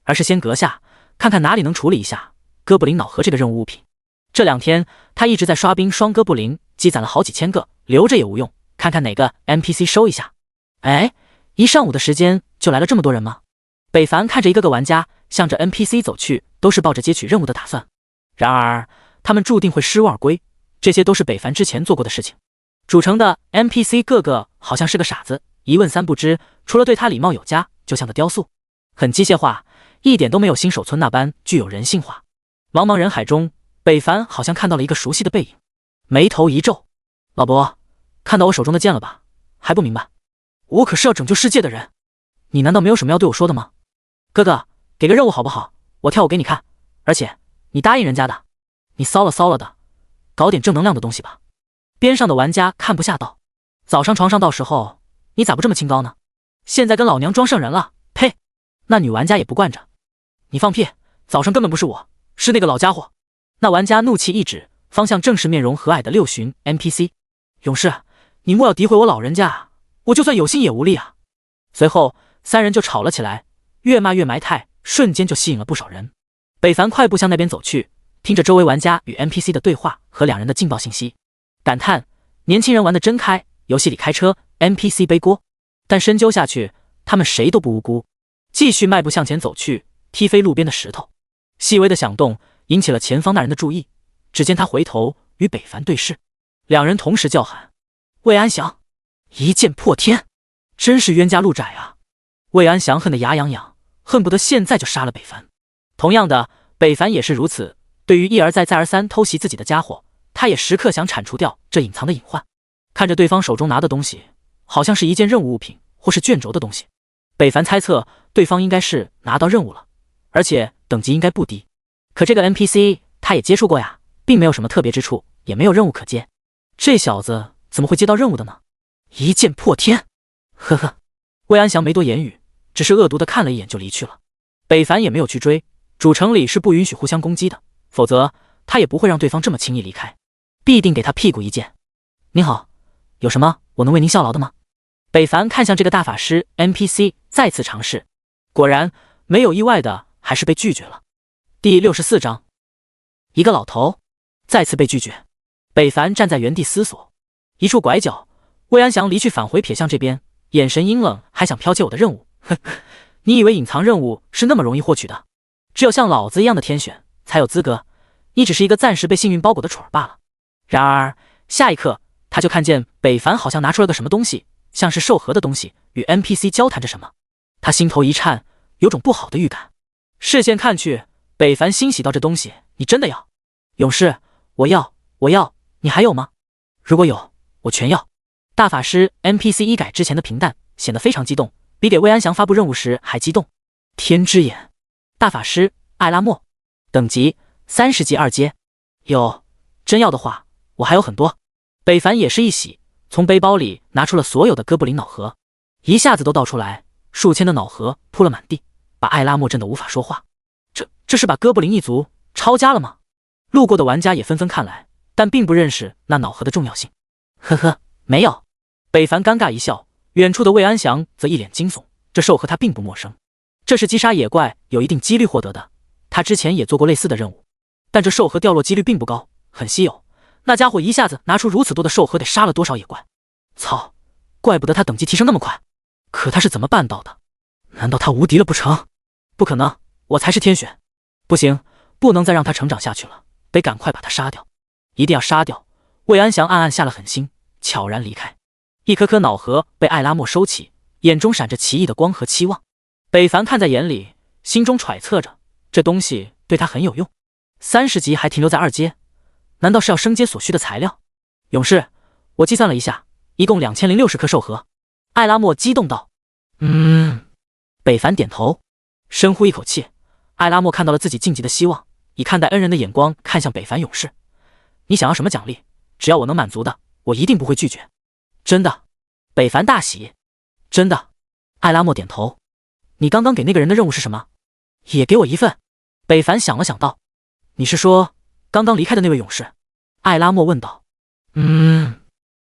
而是先阁下看看哪里能处理一下哥布林脑核这个任务物品。这2天他一直在刷冰双哥布林，积攒了好几千个，留着也无用，看看哪个 NPC 收一下。哎，一上午的时间就来了这么多人吗？北凡看着一个个玩家向着 NPC 走去，都是抱着接取任务的打算。然而他们注定会失物而归，这些都是北凡之前做过的事情。主城的 NPC 个个好像是个傻子，一问三不知，除了对他礼貌有加，就像个雕塑，很机械化，一点都没有新手村那般具有人性化。茫茫人海中，北凡好像看到了一个熟悉的背影，眉头一皱。老伯，看到我手中的剑了吧？还不明白？我可是要拯救世界的人，你难道没有什么要对我说的吗？哥哥，给个任务好不好？我跳舞给你看，而且你答应人家的。你骚了骚了的，搞点正能量的东西吧。边上的玩家看不下道，早上床上到时候你咋不这么清高呢？现在跟老娘装圣人了，呸！那女玩家也不惯着，你放屁，早上根本不是我，是那个老家伙。那玩家怒气一指，方向正是面容和蔼的六旬 NPC。 勇士，你莫要诋毁我老人家，我就算有心也无力啊。随后3人就吵了起来，越骂越埋汰，瞬间就吸引了不少人。北凡快步向那边走去，听着周围玩家与 NPC 的对话和2人的劲爆信息，感叹年轻人玩得真开，游戏里开车 NPC 背锅。但深究下去，他们谁都不无辜。继续迈步向前走去，踢飞路边的石头，细微的响动引起了前方那人的注意。只见他回头与北凡对视，2人同时叫喊：魏安祥！一剑破天，真是冤家路窄啊！魏安祥恨得牙痒痒，恨不得现在就杀了北凡。同样的，北凡也是如此，对于一而再再而三偷袭自己的家伙，他也时刻想铲除掉这隐藏的隐患。看着对方手中拿的东西，好像是一件任务物品或是卷轴的东西，北凡猜测对方应该是拿到任务了，而且等级应该不低。可这个 NPC 他也接触过呀，并没有什么特别之处，也没有任务可接。这小子怎么会接到任务的呢？一剑破天！呵呵，魏安祥没多言语，只是恶毒的看了一眼就离去了。北凡也没有去追，主城里是不允许互相攻击的，否则他也不会让对方这么轻易离开，必定给他屁股一剑。您好，有什么我能为您效劳的吗？北凡看向这个大法师 NPC， 再次尝试，果然没有意外的还是被拒绝了。第64章，一个老头再次被拒绝。北凡站在原地思索，一处拐角，魏安祥离去返回瞥向这边，眼神阴冷，还想剽窃我的任务。哼，你以为隐藏任务是那么容易获取的？只有像老子一样的天选才有资格，你只是一个暂时被幸运包裹的蠢儿罢了。然而下一刻，他就看见北凡好像拿出了个什么东西，像是兽核的东西，与 NPC 交谈着什么。他心头一颤，有种不好的预感。视线看去，北凡欣喜道：“这东西你真的要？勇士，我要，你还有吗？如果有，我全要。”大法师 NPC 一改之前的平淡，显得非常激动，比给魏安祥发布任务时还激动。天之眼，大法师艾拉莫，等级30级2阶。有，真要的话，我还有很多。北凡也是一喜，从背包里拿出了所有的哥布林脑核，一下子都倒出来，数千的脑核铺了满地，把艾拉莫震得无法说话。这是把哥布林一族抄家了吗？路过的玩家也纷纷看来，但并不认识那脑核的重要性。呵呵，没有。北凡尴尬一笑，远处的魏安祥则一脸惊悚，这兽核他并不陌生，这是击杀野怪有一定几率获得的，他之前也做过类似的任务，但这兽核掉落几率并不高，很稀有。那家伙一下子拿出如此多的兽核，得杀了多少野怪？操，怪不得他等级提升那么快。可他是怎么办到的？难道他无敌了不成？不可能，我才是天选！不行，不能再让他成长下去了，得赶快把他杀掉，一定要杀掉！魏安祥暗暗下了狠心，悄然离开。一颗颗脑核被艾拉莫收起，眼中闪着奇异的光和期望。北凡看在眼里，心中揣测着，这东西对他很有用。30级还停留在2阶，难道是要升阶所需的材料？勇士，我计算了一下，一共2060颗兽核。艾拉莫激动道。北凡点头，深呼一口气。艾拉莫看到了自己晋级的希望，以看待恩人的眼光看向北凡勇士。你想要什么奖励？只要我能满足的，我一定不会拒绝。真的？北凡大喜。真的。艾拉莫点头。你刚刚给那个人的任务是什么？也给我一份。北凡想了想道。你是说刚刚离开的那位勇士？艾拉莫问道。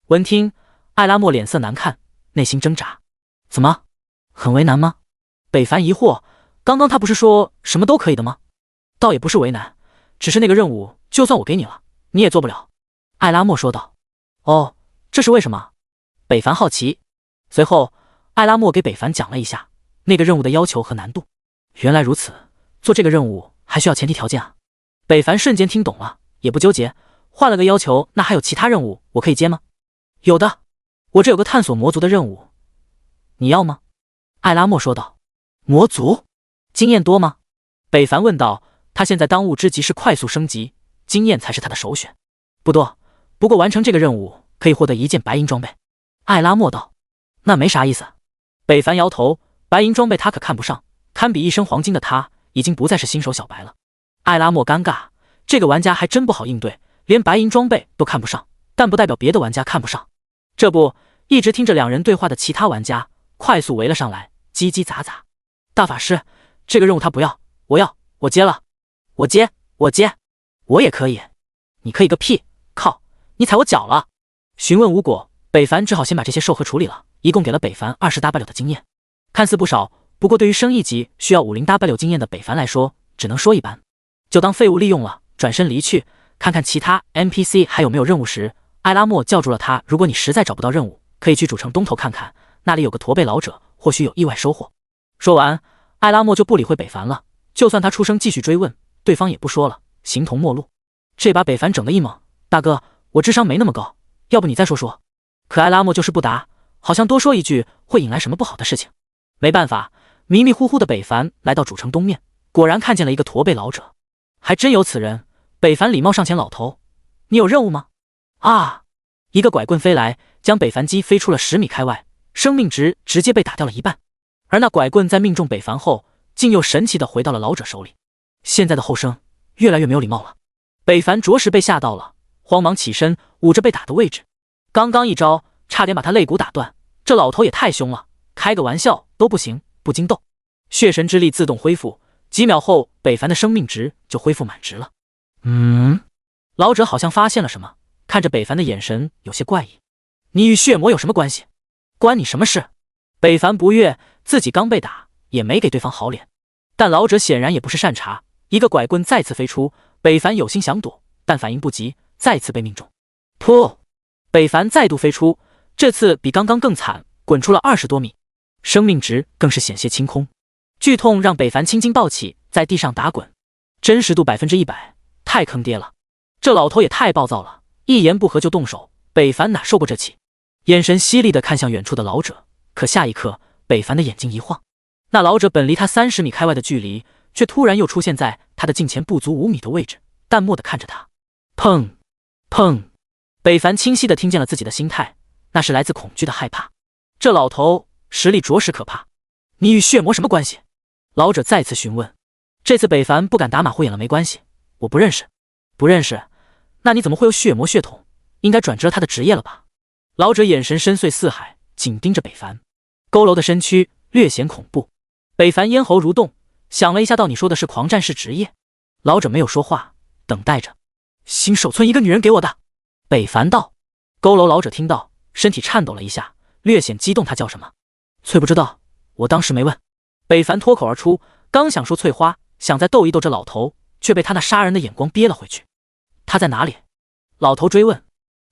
闻听，艾拉莫脸色难看，内心挣扎。怎么？很为难吗？北凡疑惑，刚刚他不是说什么都可以的吗？倒也不是为难，只是那个任务就算我给你了，你也做不了。艾拉莫说道。哦，这是为什么？北凡好奇。随后，艾拉莫给北凡讲了一下那个任务的要求和难度。原来如此，做这个任务还需要前提条件啊。北凡瞬间听懂了，也不纠结，换了个要求，那还有其他任务我可以接吗？有的，我这有个探索魔族的任务，你要吗？艾拉莫说道。魔族？经验多吗？北凡问道。他现在当务之急是快速升级，经验才是他的首选。不多，不过完成这个任务可以获得1件白银装备。艾拉莫道。那没啥意思。北凡摇头，白银装备他可看不上，堪比一身黄金的他已经不再是新手小白了。艾拉莫尴尬，这个玩家还真不好应对，连白银装备都看不上，但不代表别的玩家看不上。这不，一直听着两人对话的其他玩家快速围了上来，叽叽喳喳。大法师，这个任务他不要，我要，我接了。我接，我也可以。你可以个屁，靠，你踩我脚了。询问无果，北凡只好先把这些兽核处理了，一共给了北凡20W的经验。看似不少，不过对于升1级需要50W 经验的北凡来说，只能说一般，就当废物利用了，转身离去。看看其他 NPC 还有没有任务时，艾拉莫叫住了他，如果你实在找不到任务，可以去主城东头看看，那里有个驼背老者，或许有意外收获。说完，艾拉莫就不理会北凡了，就算他出声继续追问，对方也不说了，形同陌路。这把北凡整得一猛，大哥，我智商没那么高，要不你再说说。可艾拉莫就是不答，好像多说一句会引来什么不好的事情。没办法，迷迷糊糊的北凡来到主城东面，果然看见了一个驼背老者，还真有此人。北凡礼貌上前，老头，你有任务吗？啊！一个拐棍飞来，将北凡击飞出了10米开外，生命值直接被打掉了一半。而那拐棍在命中北凡后，竟又神奇的回到了老者手里。现在的后生越来越没有礼貌了。北凡着实被吓到了，慌忙起身捂着被打的位置。刚刚一招差点把他肋骨打断，这老头也太凶了，开个玩笑都不行，不经斗。血神之力自动恢复，几秒后北凡的生命值就恢复满值了。老者好像发现了什么，看着北凡的眼神有些怪异。你与血魔有什么关系？关你什么事？北凡不悦，自己刚被打，也没给对方好脸。但老者显然也不是善茬，一个拐棍再次飞出，北凡有心想躲，但反应不及，再次被命中。噗！北凡再度飞出，这次比刚刚更惨，滚出了20多米，生命值更是险些清空。剧痛让北凡青筋暴起，在地上打滚，真实度100%，太坑爹了。这老头也太暴躁了，一言不合就动手，北凡哪受过这气，眼神犀利地看向远处的老者。可下一刻，北凡的眼睛一晃，那老者本离他30米开外的距离，却突然又出现在他的近前不足5米的位置，淡漠地看着他。砰砰！北凡清晰地听见了自己的心态，那是来自恐惧的害怕。这老头实力着实可怕。你与血魔什么关系？老者再次询问。这次北凡不敢打马虎眼了，没关系，我不认识。不认识？那你怎么会有血魔血统？应该转职了他的职业了吧？老者眼神深邃似海，紧盯着北凡，佝偻的身躯略显恐怖。北凡咽喉蠕动，想了一下，道：“你说的是狂战士职业？”老者没有说话，等待着。新手村一个女人给我的。北凡道。佝偻老者听到，身体颤抖了一下，略显激动。他叫什么？翠不知道，我当时没问。北凡脱口而出，刚想说翠花，想再逗一逗这老头，却被他那杀人的眼光憋了回去。他在哪里？老头追问。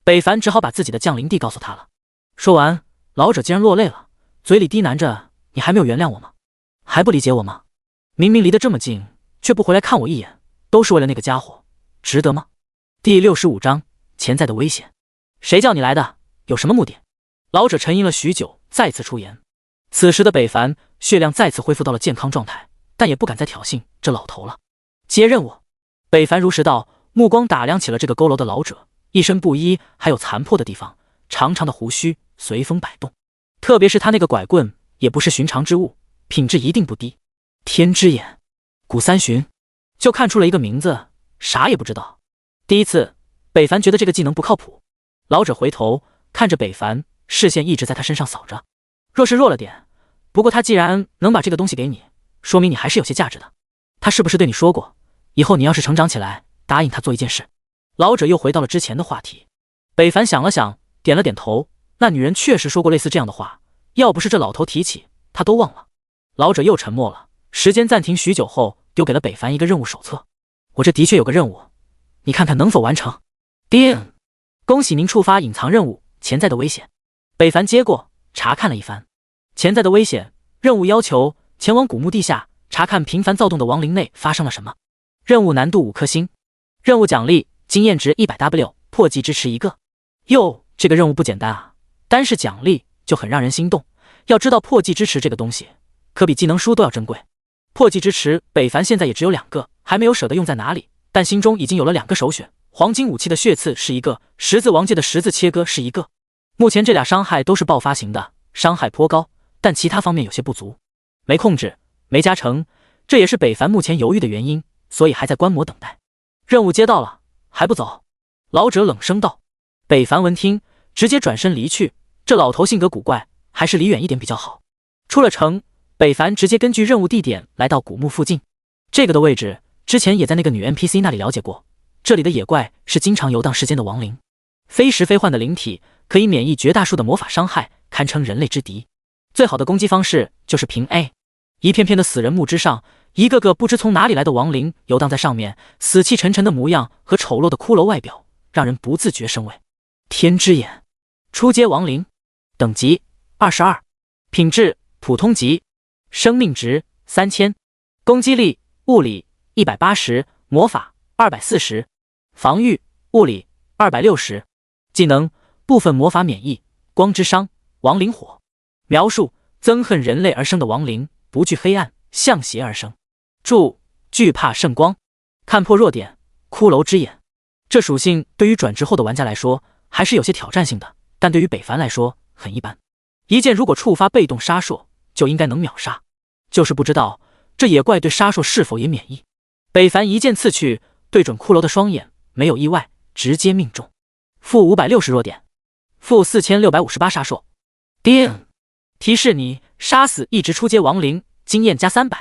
北凡只好把自己的降临地告诉他了。说完，老者竟然落泪了，嘴里低喃着：“你还没有原谅我吗？还不理解我吗？明明离得这么近，却不回来看我一眼，都是为了那个家伙，值得吗？”第65章潜在的危险。谁叫你来的？有什么目的？老者沉吟了许久，再次出言。此时的北凡血量再次恢复到了健康状态，但也不敢再挑衅这老头了。接任务。北凡如实道，目光打量起了这个佝偻的老者，一身布衣，还有残破的地方，长长的胡须随风摆动，特别是他那个拐棍，也不是寻常之物，品质一定不低。天之眼，古三旬，就看出了一个名字，啥也不知道。第一次，北凡觉得这个技能不靠谱。老者回头看着北凡，视线一直在他身上扫着。若是弱了点，不过他既然能把这个东西给你，说明你还是有些价值的。他是不是对你说过，以后你要是成长起来，答应他做一件事？老者又回到了之前的话题。北凡想了想，点了点头。那女人确实说过类似这样的话，要不是这老头提起，他都忘了。老者又沉默了，时间暂停许久后，丢给了北凡一个任务手册。我这的确有个任务，你看看能否完成？叮，恭喜您触发隐藏任务，潜在的危险。北凡接过，查看了一番。潜在的危险，任务要求前往古墓地下，查看频繁躁动的亡灵内发生了什么。任务难度5颗星。任务奖励经验值100W， 破纪支持1个。哟，这个任务不简单啊，单是奖励就很让人心动。要知道破纪支持这个东西，可比技能书都要珍贵。破纪支持，北凡现在也只有2个，还没有舍得用在哪里，但心中已经有了2个首选。黄金武器的血刺是1个，十字王界的十字切割是1个。目前这俩伤害都是爆发型的，伤害颇高，但其他方面有些不足，没控制，没加成，这也是北凡目前犹豫的原因，所以还在观摩等待。任务接到了，还不走？老者冷声道。北凡闻听，直接转身离去。这老头性格古怪，还是离远一点比较好。出了城，北凡直接根据任务地点来到古墓附近。这个的位置之前也在那个女 NPC 那里了解过。这里的野怪是经常游荡世间的亡灵，非实非幻的灵体，可以免疫绝大数的魔法伤害，堪称人类之敌。最好的攻击方式就是平 A。一片片的死人墓之上，一个个不知从哪里来的亡灵游荡在上面，死气沉沉的模样和丑陋的骷髅外表，让人不自觉生畏。天之眼，初阶亡灵，等级22，品质普通级，生命值3000，攻击力物理180，魔法240，防御物理260，技能部分魔法免疫，光之伤，亡灵火。描述憎恨人类而生的亡灵，不惧黑暗，向邪而生。注：惧怕圣光，看破弱点，骷髅之眼。这属性对于转职后的玩家来说还是有些挑战性的，但对于北凡来说很一般。一剑如果触发被动杀术，就应该能秒杀，就是不知道这野怪对杀术是否也免疫。北凡一剑刺去，对准骷髅的双眼，没有意外，直接命中。负560弱点，负4658杀术。叮！提示你杀死一直初阶亡灵，经验加300。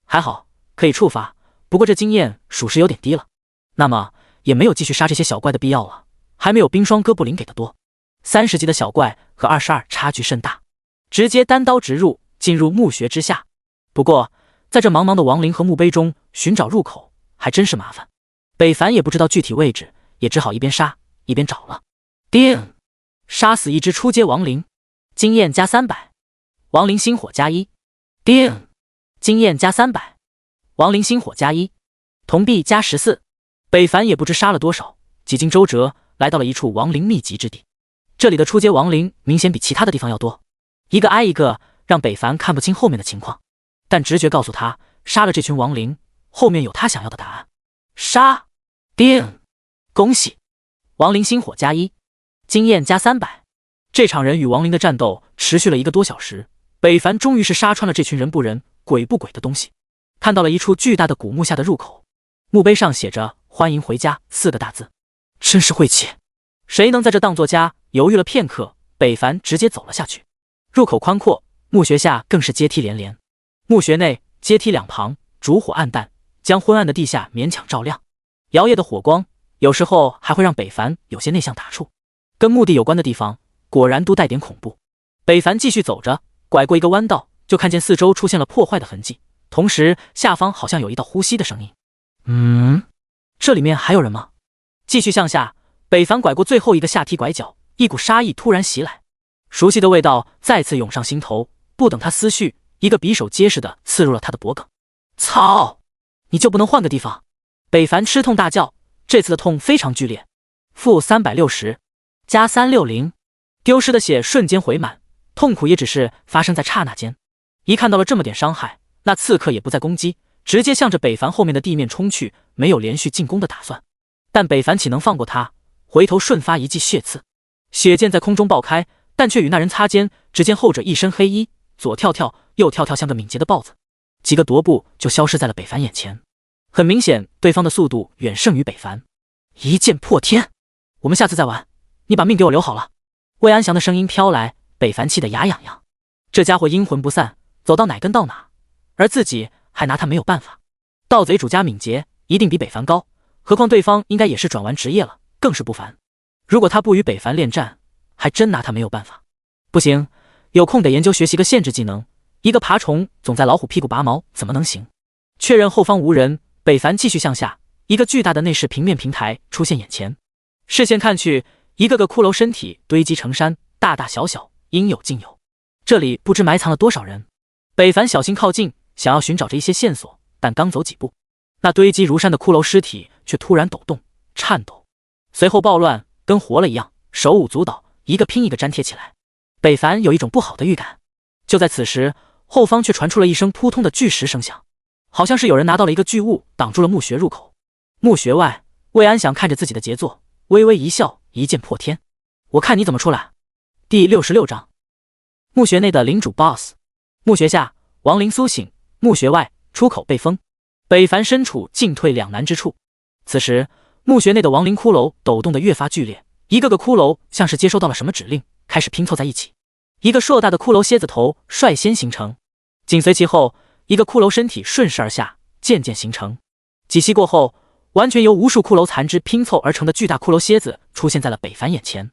还好可以触发，不过这经验属实有点低了。那么也没有继续杀这些小怪的必要了，还没有冰霜哥布林给的多。30级的小怪和22差距甚大，直接单刀直入，进入墓穴之下。不过在这茫茫的亡灵和墓碑中寻找入口还真是麻烦。北凡也不知道具体位置，也只好一边杀一边找了。叮！杀死一只初阶亡灵，经验加300，亡灵心火加1。叮！经验加300，亡灵心火加1，铜币加14。北凡也不知杀了多少，几经周折来到了一处亡灵密集之地。这里的初阶亡灵明显比其他的地方要多，一个挨一个，让北凡看不清后面的情况，但直觉告诉他，杀了这群亡灵，后面有他想要的答案。杀！叮！恭喜！亡灵心火加1，经验加300。这场人与亡灵的战斗持续了1个多小时，北凡终于是杀穿了这群人不人鬼不鬼的东西，看到了一处巨大的古墓下的入口，墓碑上写着欢迎回家4个大字，真是晦气。谁能在这当作家？犹豫了片刻，北凡直接走了下去。入口宽阔，墓穴下更是阶梯连连。墓穴内阶梯两旁烛火暗淡，将昏暗的地下勉强照亮。摇曳的火光有时候还会让北凡有些内向打怵。跟墓地有关的地方果然都带点恐怖。北凡继续走着，拐过一个弯道，就看见四周出现了破坏的痕迹，同时下方好像有一道呼吸的声音。这里面还有人吗？继续向下，北凡拐过最后一个下梯拐角，一股杀意突然袭来，熟悉的味道再次涌上心头，不等他思绪，一个匕首结实的刺入了他的脖颈。操！你就不能换个地方？北凡吃痛大叫，这次的痛非常剧烈。负360加360，丢失的血瞬间回满，痛苦也只是发生在刹那间。一看到了这么点伤害，那刺客也不再攻击，直接向着北凡后面的地面冲去，没有连续进攻的打算。但北凡岂能放过他？回头瞬发一记血刺，血箭在空中爆开，但却与那人擦肩。只见后者一身黑衣，左跳跳右跳跳，像个敏捷的豹子，几个踱步就消失在了北凡眼前。很明显，对方的速度远胜于北凡。一剑破天，我们下次再玩，你把命给我留好了。魏安祥的声音飘来，北凡气得牙痒痒。这家伙阴魂不散，走到哪跟到哪，而自己还拿他没有办法。盗贼主家敏捷一定比北凡高，何况对方应该也是转完职业了，更是不凡。如果他不与北凡恋战，还真拿他没有办法。不行，有空得研究学习个限制技能，一个爬虫总在老虎屁股拔毛，怎么能行？确认后方无人，北凡继续向下，一个巨大的内饰平面平台出现眼前。视线看去，一个个骷髅身体堆积成山，大大小小，应有尽有。这里不知埋藏了多少人。北凡小心靠近，想要寻找着一些线索，但刚走几步，那堆积如山的骷髅尸体却突然抖动、颤抖，随后暴乱，跟活了一样，手舞足蹈，一个拼一个粘贴起来。北凡有一种不好的预感。就在此时，后方却传出了一声扑通的巨石声响，好像是有人拿到了一个巨物，挡住了墓穴入口。墓穴外，魏安想看着自己的杰作，微微一笑，一剑破天。我看你怎么出来。第66章，墓穴内的领主 BOSS。 墓穴下，亡灵苏醒，墓穴外，出口被封。北凡身处进退两难之处。此时，墓穴内的亡灵骷髅抖动得越发剧烈，一个个骷髅像是接收到了什么指令，开始拼凑在一起。一个硕大的骷髅蝎子头率先形成，紧随其后，一个骷髅身体顺势而下，渐渐形成。几息过后，完全由无数骷髅残肢拼凑而成的巨大骷髅蝎子出现在了北凡眼前。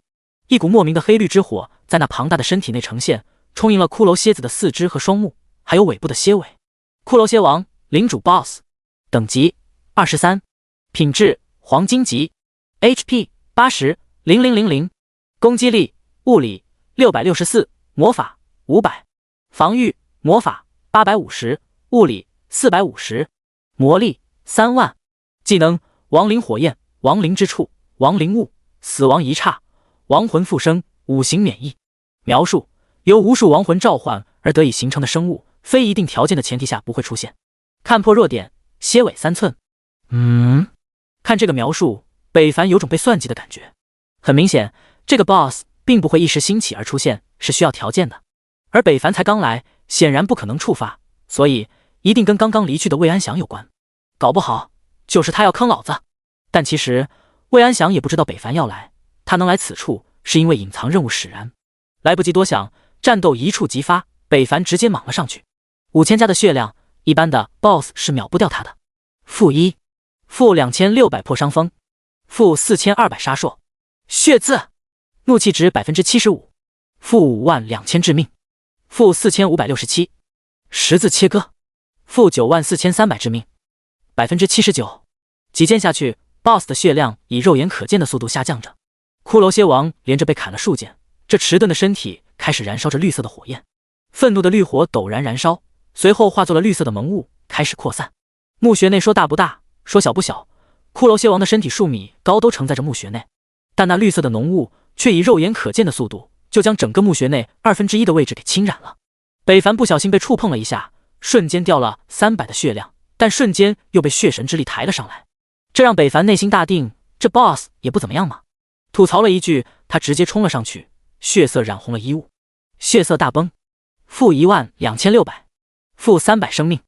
一股莫名的黑绿之火在那庞大的身体内呈现，充盈了骷髅蝎子的四肢和双目，还有尾部的蝎尾。骷髅蝎王，领主 BOSS， 等级23，品质黄金级， HP 80，0000，攻击力物理664，魔法500，防御魔法850，物理450，魔力3万。技能亡灵火焰，亡灵之处，亡灵物，死亡一刹，亡魂复生，5行免疫。描述：由无数亡魂召唤而得以形成的生物，非一定条件的前提下不会出现。看破弱点，蝎尾3寸。看这个描述，北凡有种被算计的感觉。很明显，这个 BOSS 并不会一时兴起而出现，是需要条件的。而北凡才刚来，显然不可能触发，所以一定跟刚刚离去的魏安祥有关。搞不好就是他要坑老子。但其实魏安祥也不知道北凡要来，他能来此处是因为隐藏任务使然。来不及多想，战斗一触即发，北凡直接莽了上去。5000加的血量，一般的 BOSS 是秒不掉他的。负1，负2600破伤风，负4200杀硕，血字，怒气值 75%， 负52000致命，负4567，十字切割，负94300致命，79%。几剑下去 ，BOSS 的血量以肉眼可见的速度下降着。骷髅蝎王连着被砍了数剑，这迟钝的身体开始燃烧着绿色的火焰，愤怒的绿火陡然燃烧，随后化作了绿色的蒙雾，开始扩散。墓穴内说大不大，说小不小，骷髅蝎王的身体数米高都承载着墓穴内，但那绿色的浓雾却以肉眼可见的速度，就将整个墓穴内1/2的位置给侵染了。北凡不小心被触碰了一下，瞬间掉了300的血量，但瞬间又被血神之力抬了上来，这让北凡内心大定，这 BOSS 也不怎么样嘛。吐槽了一句，他直接冲了上去，血色染红了衣物，血色大崩，负12600，负300生命，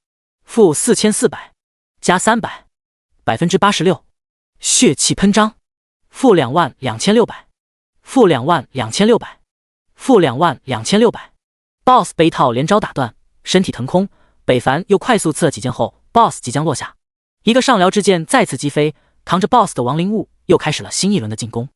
负4400，加300， 86%，血气喷张，负22600，负22600，负22600。BOSS 被一套连招打断，身体腾空，北凡又快速刺了几剑后 ，BOSS 即将落下，一个上撩之剑再次击飞，扛着 BOSS 的亡灵物又开始了新一轮的进攻。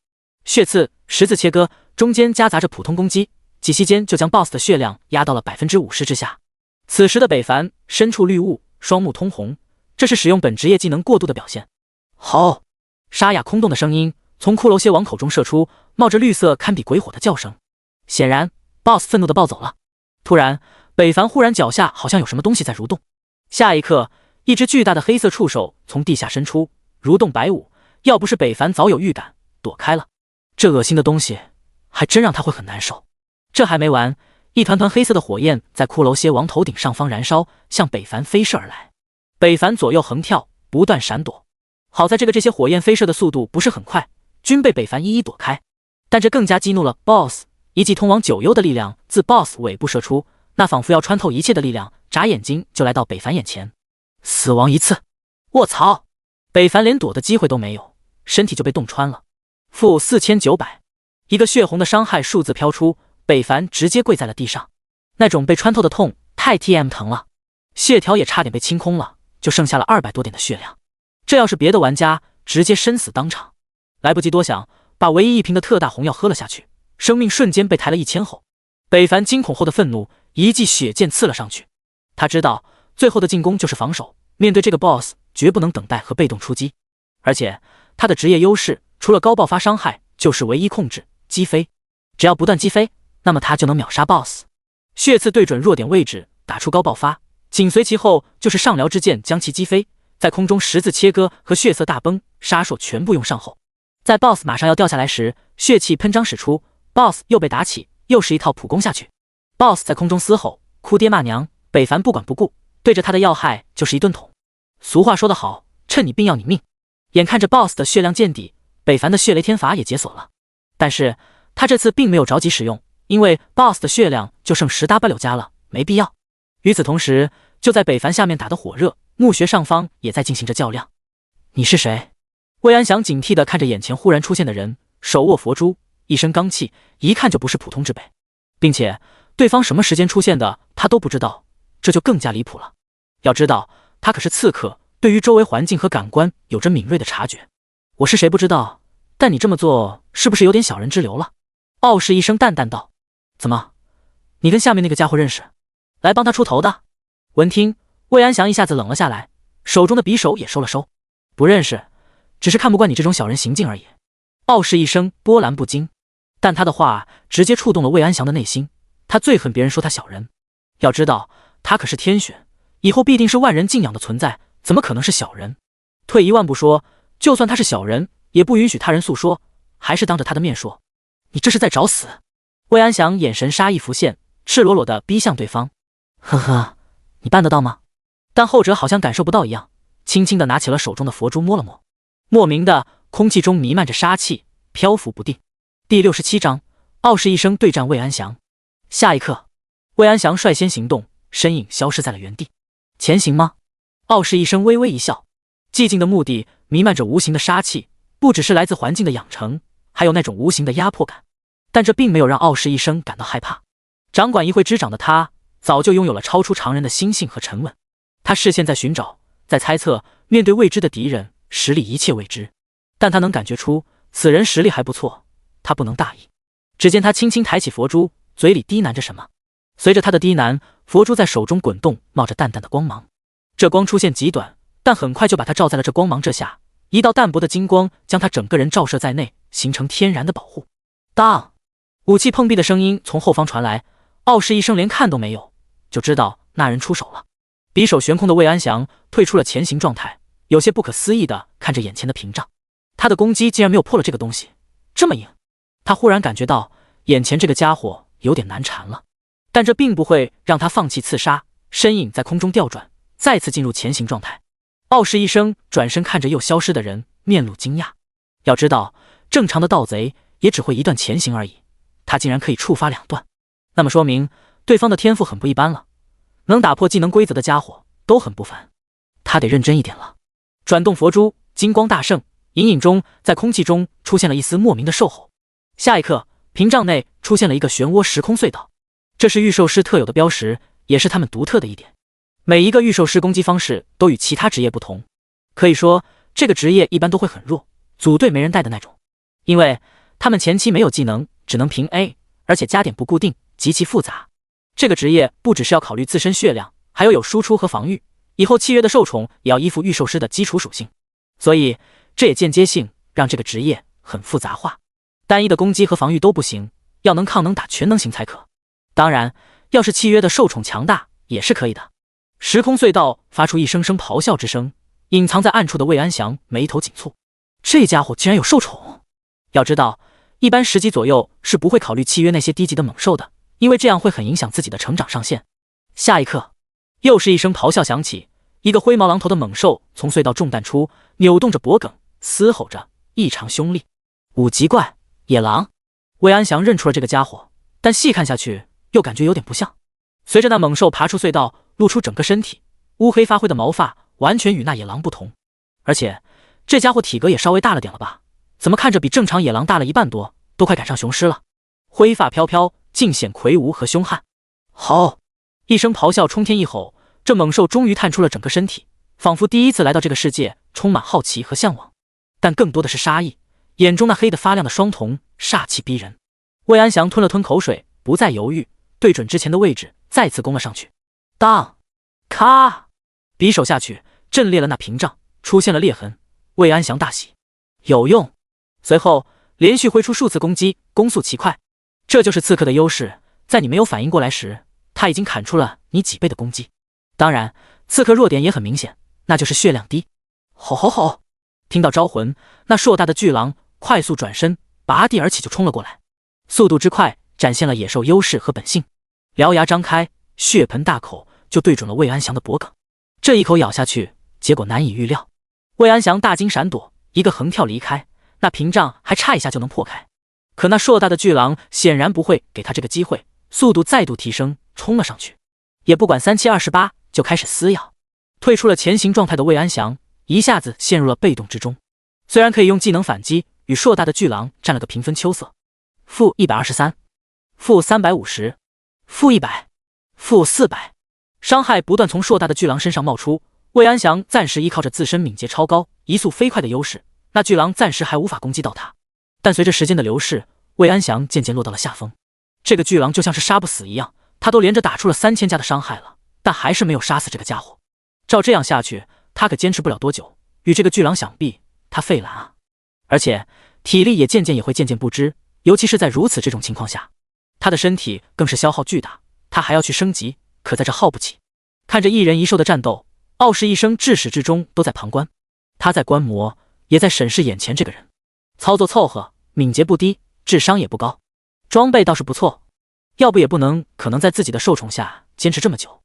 血刺、十字切割，中间夹杂着普通攻击，几息间就将 BOSS 的血量压到了 50% 之下。此时的北凡身处绿雾，双目通红，这是使用本职业技能过度的表现。吼！沙哑空洞的声音从骷髅蝎王口中射出，冒着绿色堪比鬼火的叫声。显然 BOSS 愤怒的暴走了。突然北凡忽然脚下好像有什么东西在蠕动，下一刻，一只巨大的黑色触手从地下伸出，蠕动摆舞。要不是北凡早有预感，躲开了，这恶心的东西还真让他会很难受。这还没完，一团团黑色的火焰在骷髅蝎王头顶上方燃烧，向北凡飞射而来。北凡左右横跳，不断闪躲。好在这些火焰飞射的速度不是很快，均被北凡一一躲开。但这更加激怒了 BOSS， 一记通往九幽的力量自 BOSS 尾部射出，那仿佛要穿透一切的力量，眨眼睛就来到北凡眼前。死亡一次！卧槽！北凡连躲的机会都没有，身体就被洞穿了。负4900，一个血红的伤害数字飘出，北凡直接跪在了地上。那种被穿透的痛太 TM 疼了，血条也差点被清空了，就剩下了200多点的血量。这要是别的玩家，直接身死当场。来不及多想，把唯一一瓶的特大红药喝了下去，生命瞬间被抬了1000后。北凡惊恐后的愤怒，一记血剑刺了上去。他知道最后的进攻就是防守，面对这个 BOSS 绝不能等待和被动出击。而且他的职业优势除了高爆发伤害，就是唯一控制击飞。只要不断击飞，那么他就能秒杀 BOSS。 血刺对准弱点位置，打出高爆发，紧随其后就是上撩之剑将其击飞，在空中十字切割和血色大崩，杀兽全部用上后，在 BOSS 马上要掉下来时，血气喷张使出， BOSS 又被打起，又是一套普攻下去。 BOSS 在空中嘶吼哭爹骂娘，北凡不管不顾，对着他的要害就是一顿捅。俗话说得好，趁你病要你命。眼看着 BOSS 的血量见底，北凡的血雷天法也解锁了，但是他这次并没有着急使用，因为 BOSS 的血量就剩10W 加了，没必要。与此同时，就在北凡下面打得火热，墓穴上方也在进行着较量。你是谁？魏安祥警惕地看着眼前忽然出现的人，手握佛珠，一身罡气，一看就不是普通之辈，并且对方什么时间出现的他都不知道，这就更加离谱了。要知道他可是刺客，对于周围环境和感官有着敏锐的察觉。我是谁不知道，但你这么做是不是有点小人之流了？傲视一声淡淡道。怎么，你跟下面那个家伙认识？来帮他出头的？闻听，魏安祥一下子冷了下来，手中的匕首也收了收。不认识，只是看不惯你这种小人行径而已。傲视一声波澜不惊，但他的话直接触动了魏安祥的内心。他最恨别人说他小人，要知道他可是天选，以后必定是万人敬仰的存在，怎么可能是小人？退一万步说，就算他是小人，也不允许他人诉说，还是当着他的面说。你这是在找死！魏安祥眼神杀意浮现，赤裸裸地逼向对方。呵呵，你办得到吗？但后者好像感受不到一样，轻轻地拿起了手中的佛珠摸了摸。莫名的空气中弥漫着杀气，漂浮不定。第67章，傲视一声对战魏安祥。下一刻，魏安祥率先行动，身影消失在了原地。前行吗？傲视一声微微一笑。寂静的墓地弥漫着无形的杀气，不只是来自环境的养成，还有那种无形的压迫感。但这并没有让傲视一声感到害怕。掌管议会之长的他，早就拥有了超出常人的心性和沉稳。他视线在寻找，在猜测，面对未知的敌人，实力一切未知。但他能感觉出此人实力还不错，他不能大意。只见他轻轻抬起佛珠，嘴里低喃着什么。随着他的低喃，佛珠在手中滚动，冒着淡淡的光芒。这光出现极短，但很快就把他照在了这光芒这下，一道淡薄的金光将他整个人照射在内，形成天然的保护。当武器碰壁的声音从后方传来，傲视一声连看都没有，就知道那人出手了。匕首悬空的魏安祥退出了前行状态，有些不可思议地看着眼前的屏障。他的攻击竟然没有破了这个东西，这么硬。他忽然感觉到眼前这个家伙有点难缠了，但这并不会让他放弃刺杀，身影在空中调转，再次进入前行状态。傲视一声转身看着又消失的人，面露惊讶。要知道，正常的盗贼也只会一段前行而已，他竟然可以触发2段，那么说明对方的天赋很不一般了。能打破技能规则的家伙都很不凡，他得认真一点了。转动佛珠，金光大盛，隐隐中在空气中出现了一丝莫名的兽吼。下一刻，屏障内出现了一个漩涡时空隧道，这是御兽师特有的标识，也是他们独特的一点。每一个御兽师攻击方式都与其他职业不同，可以说这个职业一般都会很弱，组队没人带的那种，因为他们前期没有技能，只能凭 A， 而且加点不固定，极其复杂。这个职业不只是要考虑自身血量，还要有输出和防御，以后契约的受宠也要依附御兽师的基础属性，所以这也间接性让这个职业很复杂化。单一的攻击和防御都不行，要能抗能打全能型才可。当然，要是契约的受宠强大，也是可以的。时空隧道发出一声声咆哮之声，隐藏在暗处的魏安祥眉头紧蹙，这家伙竟然有受宠！要知道，一般10级左右是不会考虑契约那些低级的猛兽的，因为这样会很影响自己的成长上限。下一刻，又是一声咆哮响起，一个灰毛狼头的猛兽从隧道中弹出，扭动着脖颈，嘶吼着，异常凶厉。5级怪野狼，魏安祥认出了这个家伙，但细看下去又感觉有点不像。随着那猛兽爬出隧道，露出整个身体，乌黑发灰的毛发完全与那野狼不同，而且这家伙体格也稍微大了点了吧？怎么看着比正常野狼大了1半多，都快赶上雄狮了。灰发飘飘，尽显魁梧和凶悍。吼！一声咆哮冲天一吼，这猛兽终于探出了整个身体，仿佛第一次来到这个世界，充满好奇和向往，但更多的是杀意，眼中那黑得发亮的双瞳煞气逼人。魏安祥吞了吞口水，不再犹豫，对准之前的位置再次攻了上去。当！咔！匕首下去，震裂了那屏障，出现了裂痕。魏安祥大喜，有用。随后连续挥出数次攻击，攻速奇快。这就是刺客的优势，在你没有反应过来时，他已经砍出了你几倍的攻击。当然，刺客弱点也很明显，那就是血量低。吼吼吼！听到招魂，那硕大的巨狼快速转身，拔地而起就冲了过来，速度之快展现了野兽优势和本性。獠牙张开，血盆大口就对准了魏安祥的脖颈。这一口咬下去，结果难以预料。魏安祥大惊闪躲，一个横跳离开，那屏障还差一下就能破开。可那硕大的巨狼显然不会给他这个机会，速度再度提升，冲了上去，也不管3728就开始撕咬。退出了前行状态的魏安祥一下子陷入了被动之中，虽然可以用技能反击，与硕大的巨狼占了个平分秋色。-123，-350，-100，-400，伤害不断从硕大的巨狼身上冒出。魏安祥暂时依靠着自身敏捷超高、移速飞快的优势，那巨狼暂时还无法攻击到他。但随着时间的流逝，魏安祥渐渐落到了下风。这个巨狼就像是杀不死一样，他都连着打出了3000加的伤害了，但还是没有杀死这个家伙。照这样下去，他可坚持不了多久。与这个巨狼想必，他费懒啊，而且体力也渐渐不支，尤其是在如此这种情况下，他的身体更是消耗巨大。他还要去升级，可在这耗不起。看着一人一兽的战斗，傲视一生至始至终都在旁观，他在观摩，也在审视眼前这个人。操作凑合，敏捷不低，智商也不高，装备倒是不错，要不也不能可能在自己的受宠下坚持这么久。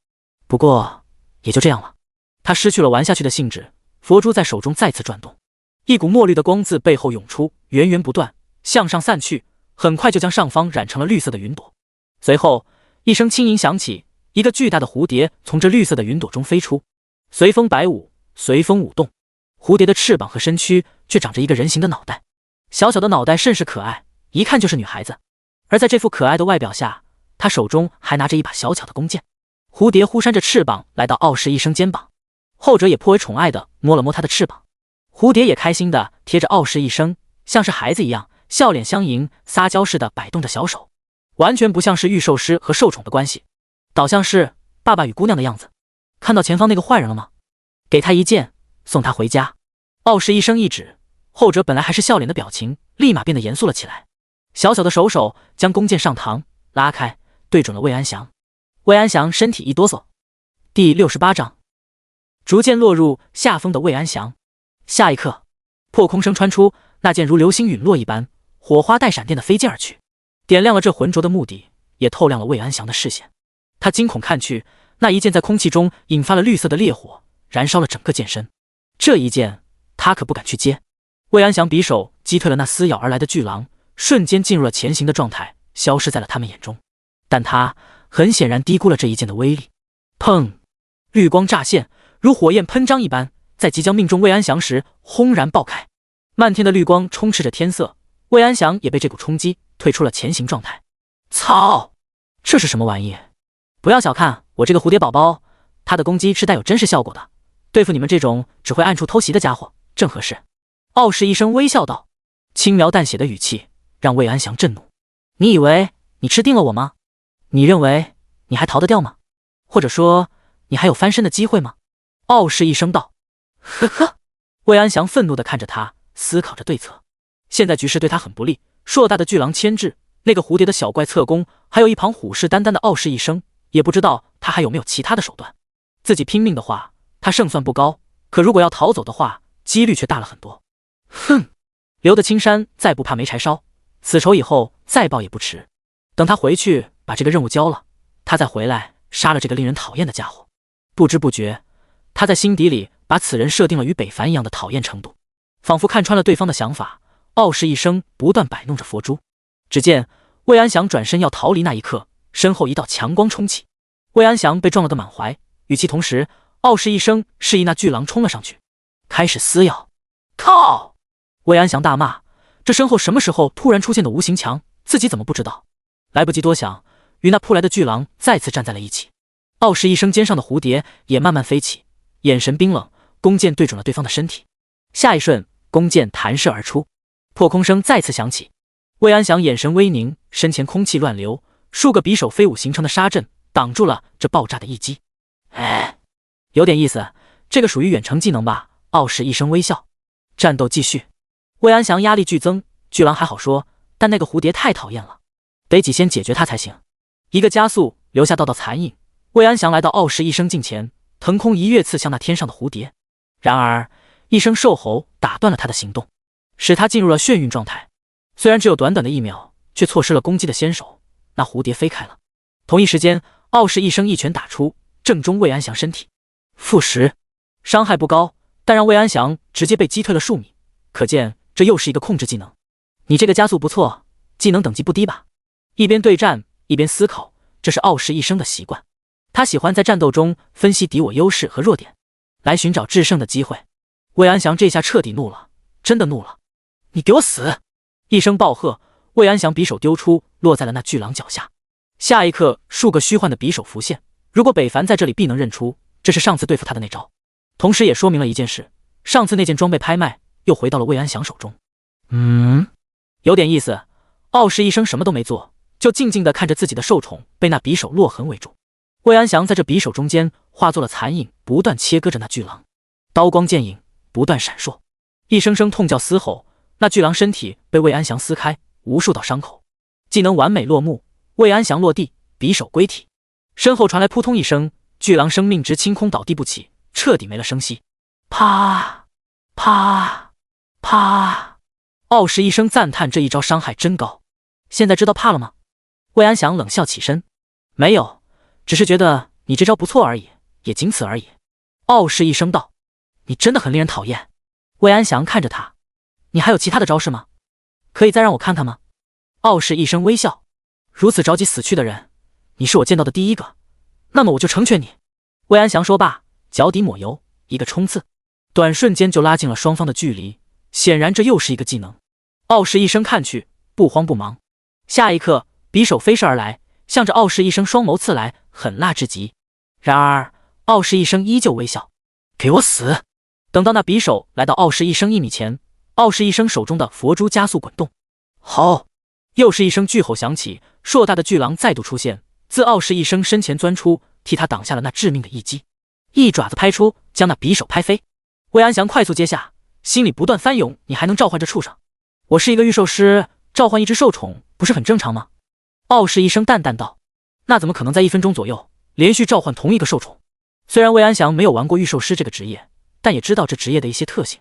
不过也就这样了，他失去了玩下去的兴致。佛珠在手中再次转动，一股墨绿的光自背后涌出，源源不断向上散去，很快就将上方染成了绿色的云朵。随后一声轻吟响起，一个巨大的蝴蝶从这绿色的云朵中飞出，随风摆舞，随风舞动。蝴蝶的翅膀和身躯却长着一个人形的脑袋，小小的脑袋甚是可爱，一看就是女孩子。而在这副可爱的外表下，她手中还拿着一把小巧的弓箭。蝴蝶忽扇着翅膀来到傲视一生肩膀，后者也颇为宠爱地摸了摸他的翅膀。蝴蝶也开心地贴着傲视一生，像是孩子一样笑脸相迎，撒娇似的摆动着小手，完全不像是御兽师和受宠的关系，倒像是爸爸与姑娘的样子。看到前方那个坏人了吗？给他一剑，送他回家。傲视一生一指，后者本来还是笑脸的表情立马变得严肃了起来，小小的手将弓箭上膛拉开，对准了魏安祥。魏安祥身体一哆嗦。第68章，逐渐落入下风的魏安祥。下一刻，破空声传出，那剑如流星陨落一般，火花带闪电的飞溅而去，点亮了这浑浊的目的，也透亮了魏安祥的视线。他惊恐看去，那一剑在空气中引发了绿色的烈火，燃烧了整个剑身。这一剑他可不敢去接。魏安祥匕首击退了那撕咬而来的巨狼，瞬间进入了前行的状态，消失在了他们眼中。但他很显然低估了这一剑的威力。砰！绿光乍现，如火焰喷张一般，在即将命中魏安祥时轰然爆开，漫天的绿光充斥着天色。魏安祥也被这股冲击退出了前行状态。操！这是什么玩意？不要小看我这个蝴蝶宝宝，他的攻击是带有真实效果的，对付你们这种只会暗处偷袭的家伙正合适。傲视一生微笑道，轻描淡写的语气让魏安祥震怒。你以为你吃定了我吗？你认为你还逃得掉吗？或者说你还有翻身的机会吗？傲视一生道。呵呵。魏安祥愤怒地看着他，思考着对策。现在局势对他很不利，硕大的巨狼牵制，那个蝴蝶的小怪侧攻，还有一旁虎视眈眈的傲视一生，也不知道他还有没有其他的手段。自己拼命的话，他胜算不高，可如果要逃走的话，几率却大了很多。哼，留得青山再不怕没柴烧，此仇以后再报也不迟。等他回去把这个任务交了，他再回来杀了这个令人讨厌的家伙。不知不觉，他在心底里把此人设定了与北凡一样的讨厌程度，仿佛看穿了对方的想法。傲视一生不断摆弄着佛珠，只见魏安祥转身要逃离那一刻，身后一道强光冲起，魏安祥被撞了个满怀。与其同时，傲视一生示意那巨狼冲了上去，开始撕咬。靠！魏安祥大骂，这身后什么时候突然出现的无形墙，自己怎么不知道？来不及多想，与那扑来的巨狼再次站在了一起。傲视一生肩上的蝴蝶也慢慢飞起，眼神冰冷，弓箭对准了对方的身体。下一瞬，弓箭弹射而出，破空声再次响起。魏安祥眼神微凝，身前空气乱流，数个匕首飞舞形成的杀阵挡住了这爆炸的一击。哎，有点意思，这个属于远程技能吧？傲视一生微笑。战斗继续。魏安祥压力剧增，巨狼还好说，但那个蝴蝶太讨厌了，得挤先解决它才行。一个加速，留下道道残影。魏安祥来到傲视一生近前，腾空一跃刺向那天上的蝴蝶。然而一声兽吼打断了他的行动，使他进入了眩晕状态。虽然只有短短的1秒，却错失了攻击的先手。那蝴蝶飞开了。同一时间，傲视一生一拳打出，正中魏安祥身体。负10，伤害不高，但让魏安祥直接被击退了数米。可见这又是一个控制技能。你这个加速不错，技能等级不低吧？一边对战一边思考，这是傲视一生的习惯。他喜欢在战斗中分析敌我优势和弱点，来寻找制胜的机会。魏安祥这下彻底怒了，真的怒了！你给我死！一声暴喝，魏安祥匕首丢出，落在了那巨狼脚下。下一刻，数个虚幻的匕首浮现。如果北凡在这里必能认出，这是上次对付他的那招，同时也说明了一件事：上次那件装备拍卖又回到了魏安祥手中。有点意思。傲视一生什么都没做，就静静地看着自己的兽宠被那匕首落痕围住。魏安祥在这匕首中间化作了残影，不断切割着那巨狼，刀光剑影不断闪烁，一声声痛叫嘶吼。那巨狼身体被魏安祥撕开，无数道伤口。技能完美落幕，魏安祥落地，匕首归体。身后传来扑通一声，巨狼生命值清空倒地不起，彻底没了声息。啪啪啪！傲视一生赞叹这一招伤害真高。现在知道怕了吗？魏安祥冷笑起身，没有，只是觉得你这招不错而已，也仅此而已。傲视一生道，你真的很令人讨厌。魏安祥看着他，你还有其他的招式吗？可以再让我看看吗？傲视一生微笑，如此着急死去的人，你是我见到的第一个，那么我就成全你。魏安祥说罢，脚底抹油，一个冲刺，短瞬间就拉近了双方的距离。显然这又是一个技能。傲视一生看去，不慌不忙。下一刻，匕首飞射而来，向着傲视一生双眸刺来，狠辣至极。然而傲视一生依旧微笑，给我死！等到那匕首来到傲视一生1米前，傲视一生手中的佛珠加速滚动。吼！又是一声巨吼响起，硕大的巨狼再度出现，自傲视一生身前钻出，替他挡下了那致命的一击。一爪子拍出，将那匕首拍飞。魏安祥快速接下，心里不断翻涌，你还能召唤这畜生？我是一个御兽师，召唤一只兽宠不是很正常吗？傲视一生淡淡道。那怎么可能在1分钟左右连续召唤同一个兽宠？虽然魏安祥没有玩过御兽师这个职业，但也知道这职业的一些特性。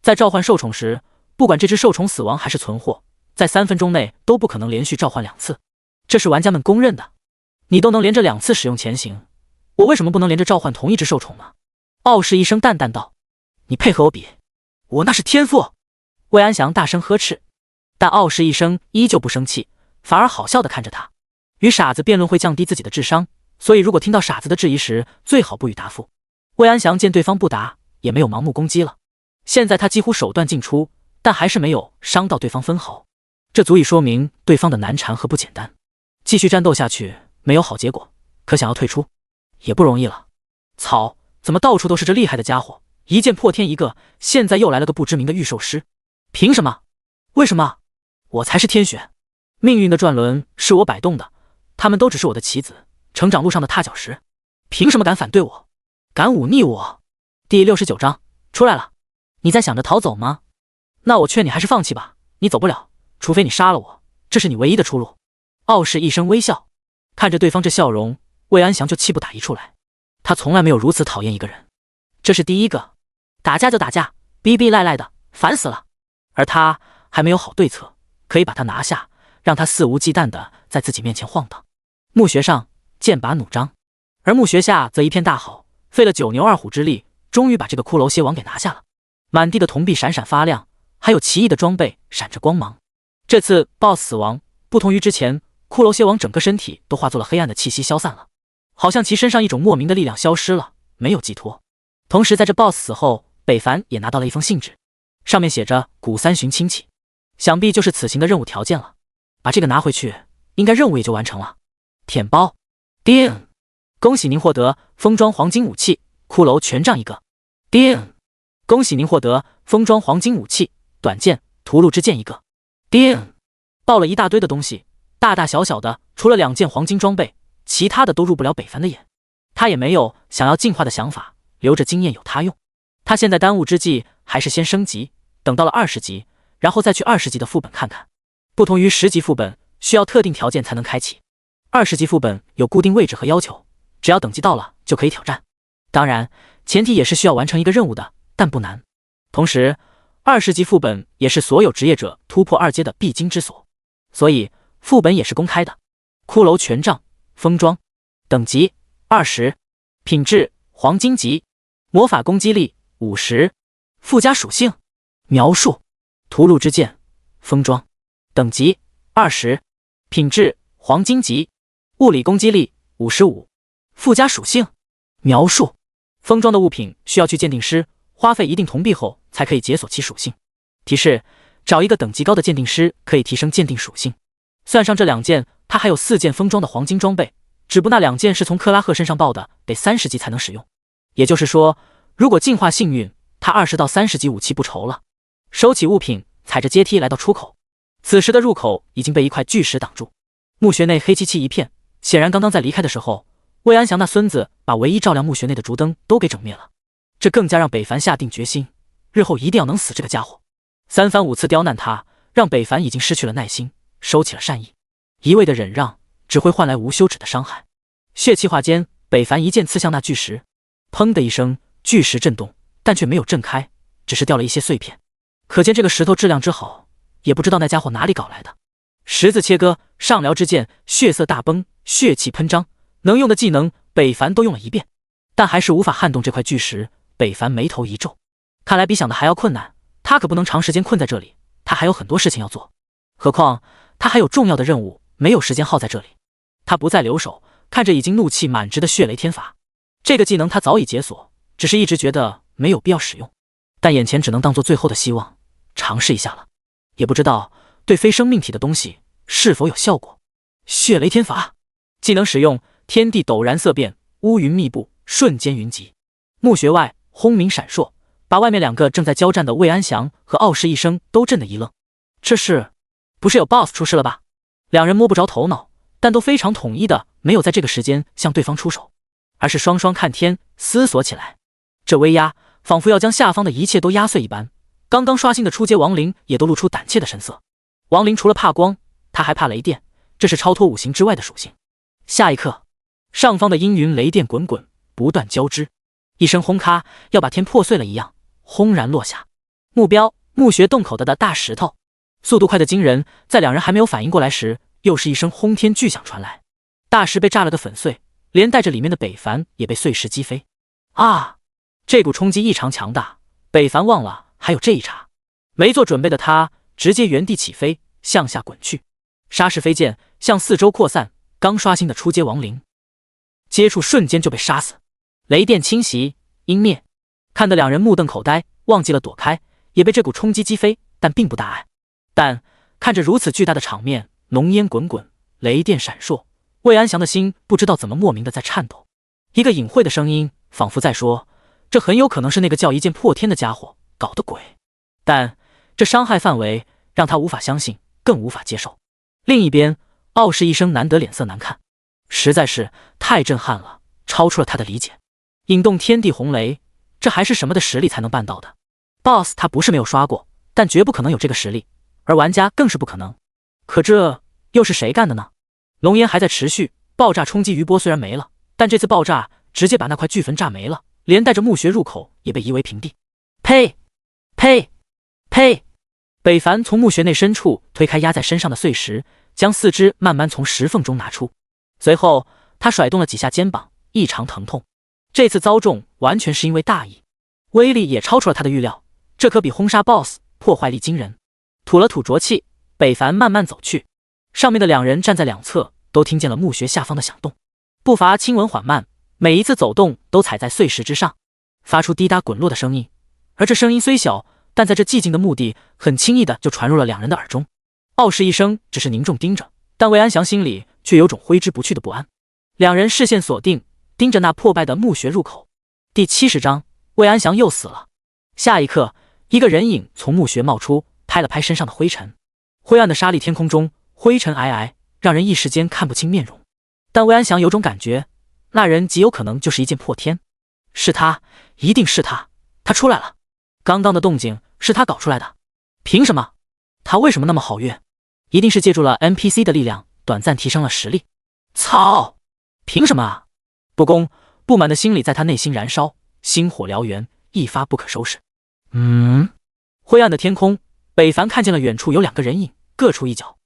在召唤兽宠时，不管这只兽宠死亡还是存活，在3分钟内都不可能连续召唤2次，这是玩家们公认的。你都能连着2次使用前行，我为什么不能连着召唤同一只兽宠呢？傲视一生淡淡道。你配合我比，我那是天赋！魏安祥大声呵斥，但傲视一生依旧不生气，反而好笑地看着他。与傻子辩论会降低自己的智商，所以如果听到傻子的质疑时，最好不予答复。魏安祥见对方不答，也没有盲目攻击了。现在他几乎手段尽出，但还是没有伤到对方分毫，这足以说明对方的难缠和不简单。继续战斗下去没有好结果，可想要退出也不容易了。操，怎么到处都是这厉害的家伙，一剑破天一个，现在又来了个不知名的御兽师。凭什么？为什么？我才是天选，命运的转轮是我摆动的，他们都只是我的棋子，成长路上的踏脚石。凭什么敢反对我，敢忤逆我？第69章出来了。你在想着逃走吗？那我劝你还是放弃吧，你走不了，除非你杀了我，这是你唯一的出路。傲视一生微笑，看着对方这笑容，魏安祥就气不打一处来。他从来没有如此讨厌一个人，这是第一个。打架就打架，逼逼赖赖的，烦死了。而他还没有好对策，可以把他拿下，让他肆无忌惮的在自己面前晃荡。墓穴上剑拔弩张，而墓穴下则一片大好，费了九牛二虎之力，终于把这个骷髅蝎王给拿下了。满地的铜币闪闪发亮，还有奇异的装备闪着光芒。这次 BOSS 死亡不同于之前，骷髅蝎王整个身体都化作了黑暗的气息消散了，好像其身上一种莫名的力量消失了，没有寄托。同时在这 BOSS 死后，北凡也拿到了一封信纸，上面写着古三寻亲戚，想必就是此行的任务条件了。把这个拿回去，应该任务也就完成了。舔包，叮！恭喜您获得封装黄金武器骷髅权杖一个。叮！恭喜您获得封装黄金武器短剑屠戮之剑一个。叮！爆了一大堆的东西，大大小小的，除了2件黄金装备，其他的都入不了北凡的眼。他也没有想要进化的想法，留着经验有他用。他现在当务之计还是先升级，等到了20级，然后再去20级的副本看看。不同于10级副本，需要特定条件才能开启。20级副本有固定位置和要求，只要等级到了就可以挑战。当然，前提也是需要完成一个任务的，但不难。同时，20级副本也是所有职业者突破2阶的必经之所，所以副本也是公开的。骷髅权杖封装，等级20，品质黄金级，魔法攻击力50，附加属性描述屠戮之剑封装，等级20，品质黄金级，物理攻击力55，附加属性描述封装的物品需要去鉴定师花费一定铜币后才可以解锁其属性。提示：找一个等级高的鉴定师可以提升鉴定属性。算上这2件，他还有4件封装的黄金装备，只不过那2件是从克拉赫身上爆的，得30级才能使用。也就是说，如果进化幸运，他20到30级武器不愁了。收起物品，踩着阶梯来到出口。此时的入口已经被一块巨石挡住，墓穴内黑漆漆一片。显然刚刚在离开的时候，魏安祥那孙子把唯一照亮墓穴内的烛灯都给整灭了。这更加让北凡下定决心，日后一定要能死这个家伙。3番5次刁难他，让北凡已经失去了耐心，收起了善意。一味的忍让只会换来无休止的伤害。血气化间，北凡一剑刺向那巨石，砰的一声，巨石震动，但却没有震开，只是掉了一些碎片。可见这个石头质量之好，也不知道那家伙哪里搞来的。十字切割，上撩之剑，血色大崩，血气喷张，能用的技能北凡都用了一遍，但还是无法撼动这块巨石。北凡眉头一皱，看来比想的还要困难，他可不能长时间困在这里，他还有很多事情要做，何况他还有重要的任务，没有时间耗在这里。他不再留手，看着已经怒气满直的血雷天法，这个技能他早已解锁，只是一直觉得没有必要使用，但眼前只能当做最后的希望，尝试一下了，也不知道对非生命体的东西是否有效果。血雷天法技能使用，天地陡然色变，乌云密布，瞬间云集。墓穴外轰鸣闪烁，把外面2个正在交战的魏安祥和傲视一生都震得一愣。这是不是有 BOSS 出事了吧？2人摸不着头脑，但都非常统一的没有在这个时间向对方出手，而是双双看天思索起来。这威压仿佛要将下方的一切都压碎一般。刚刚刷新的初阶亡灵也都露出胆怯的神色。亡灵除了怕光，他还怕雷电，这是超脱五行之外的属性。下一刻，上方的阴云雷电滚滚，不断交织，一声轰咔，要把天破碎了一样，轰然落下。目标墓穴洞口的大石头，速度快得惊人，在2人还没有反应过来时，又是一声轰天巨响传来，大石被炸了个粉碎，连带着里面的北凡也被碎石击飞。啊！这股冲击异常强大，北凡忘了还有这一茬，没做准备的他直接原地起飞，向下滚去。沙石飞溅，向四周扩散，刚刷新的初阶亡灵接触瞬间就被杀死。雷电侵袭，阴灭，看得2人目瞪口呆，忘记了躲开，也被这股冲击击飞，但并不大碍。但看着如此巨大的场面，浓烟滚滚，雷电闪烁，魏安祥的心不知道怎么莫名的在颤抖。一个隐晦的声音仿佛在说，这很有可能是那个叫一剑破天的家伙搞的鬼，但这伤害范围让他无法相信，更无法接受。另一边，傲视一生难得脸色难看，实在是太震撼了，超出了他的理解。引动天地红雷，这还是什么的实力才能办到的？ BOSS 他不是没有刷过，但绝不可能有这个实力，而玩家更是不可能。可这又是谁干的呢？龙烟还在持续，爆炸冲击余波虽然没了，但这次爆炸直接把那块巨坟炸没了，连带着墓穴入口也被夷为平地。呸！呸！呸！北凡从墓穴内深处推开压在身上的碎石，将四肢慢慢从石缝中拿出，随后他甩动了几下肩膀，异常疼痛。这次遭中完全是因为大意，威力也超出了他的预料，这可比轰杀 BOSS 破坏力惊人。吐了吐浊气，北凡慢慢走去，上面的两人站在两侧，都听见了墓穴下方的响动，步伐轻稳缓慢，每一次走动都踩在碎石之上，发出滴答滚落的声音。而这声音虽小，但在这寂静的墓地，很轻易的就传入了两人的耳中。傲视一生只是凝重盯着，但魏安祥心里却有种挥之不去的不安。两人视线锁定，盯着那破败的墓穴入口。第70章，魏安祥又死了。下一刻，一个人影从墓穴冒出，拍了拍身上的灰尘。灰暗的沙砾天空中，灰尘皑皑，让人一时间看不清面容。但魏安祥有种感觉，那人极有可能就是一剑破天。是他，一定是他，他出来了。刚刚的动静是他搞出来的，凭什么？他为什么那么好运？一定是借助了 NPC 的力量，短暂提升了实力。操！凭什么啊？不公！不满的心理在他内心燃烧，星火燎原，一发不可收拾。灰暗的天空，北凡看见了远处有两个人影，各处一角。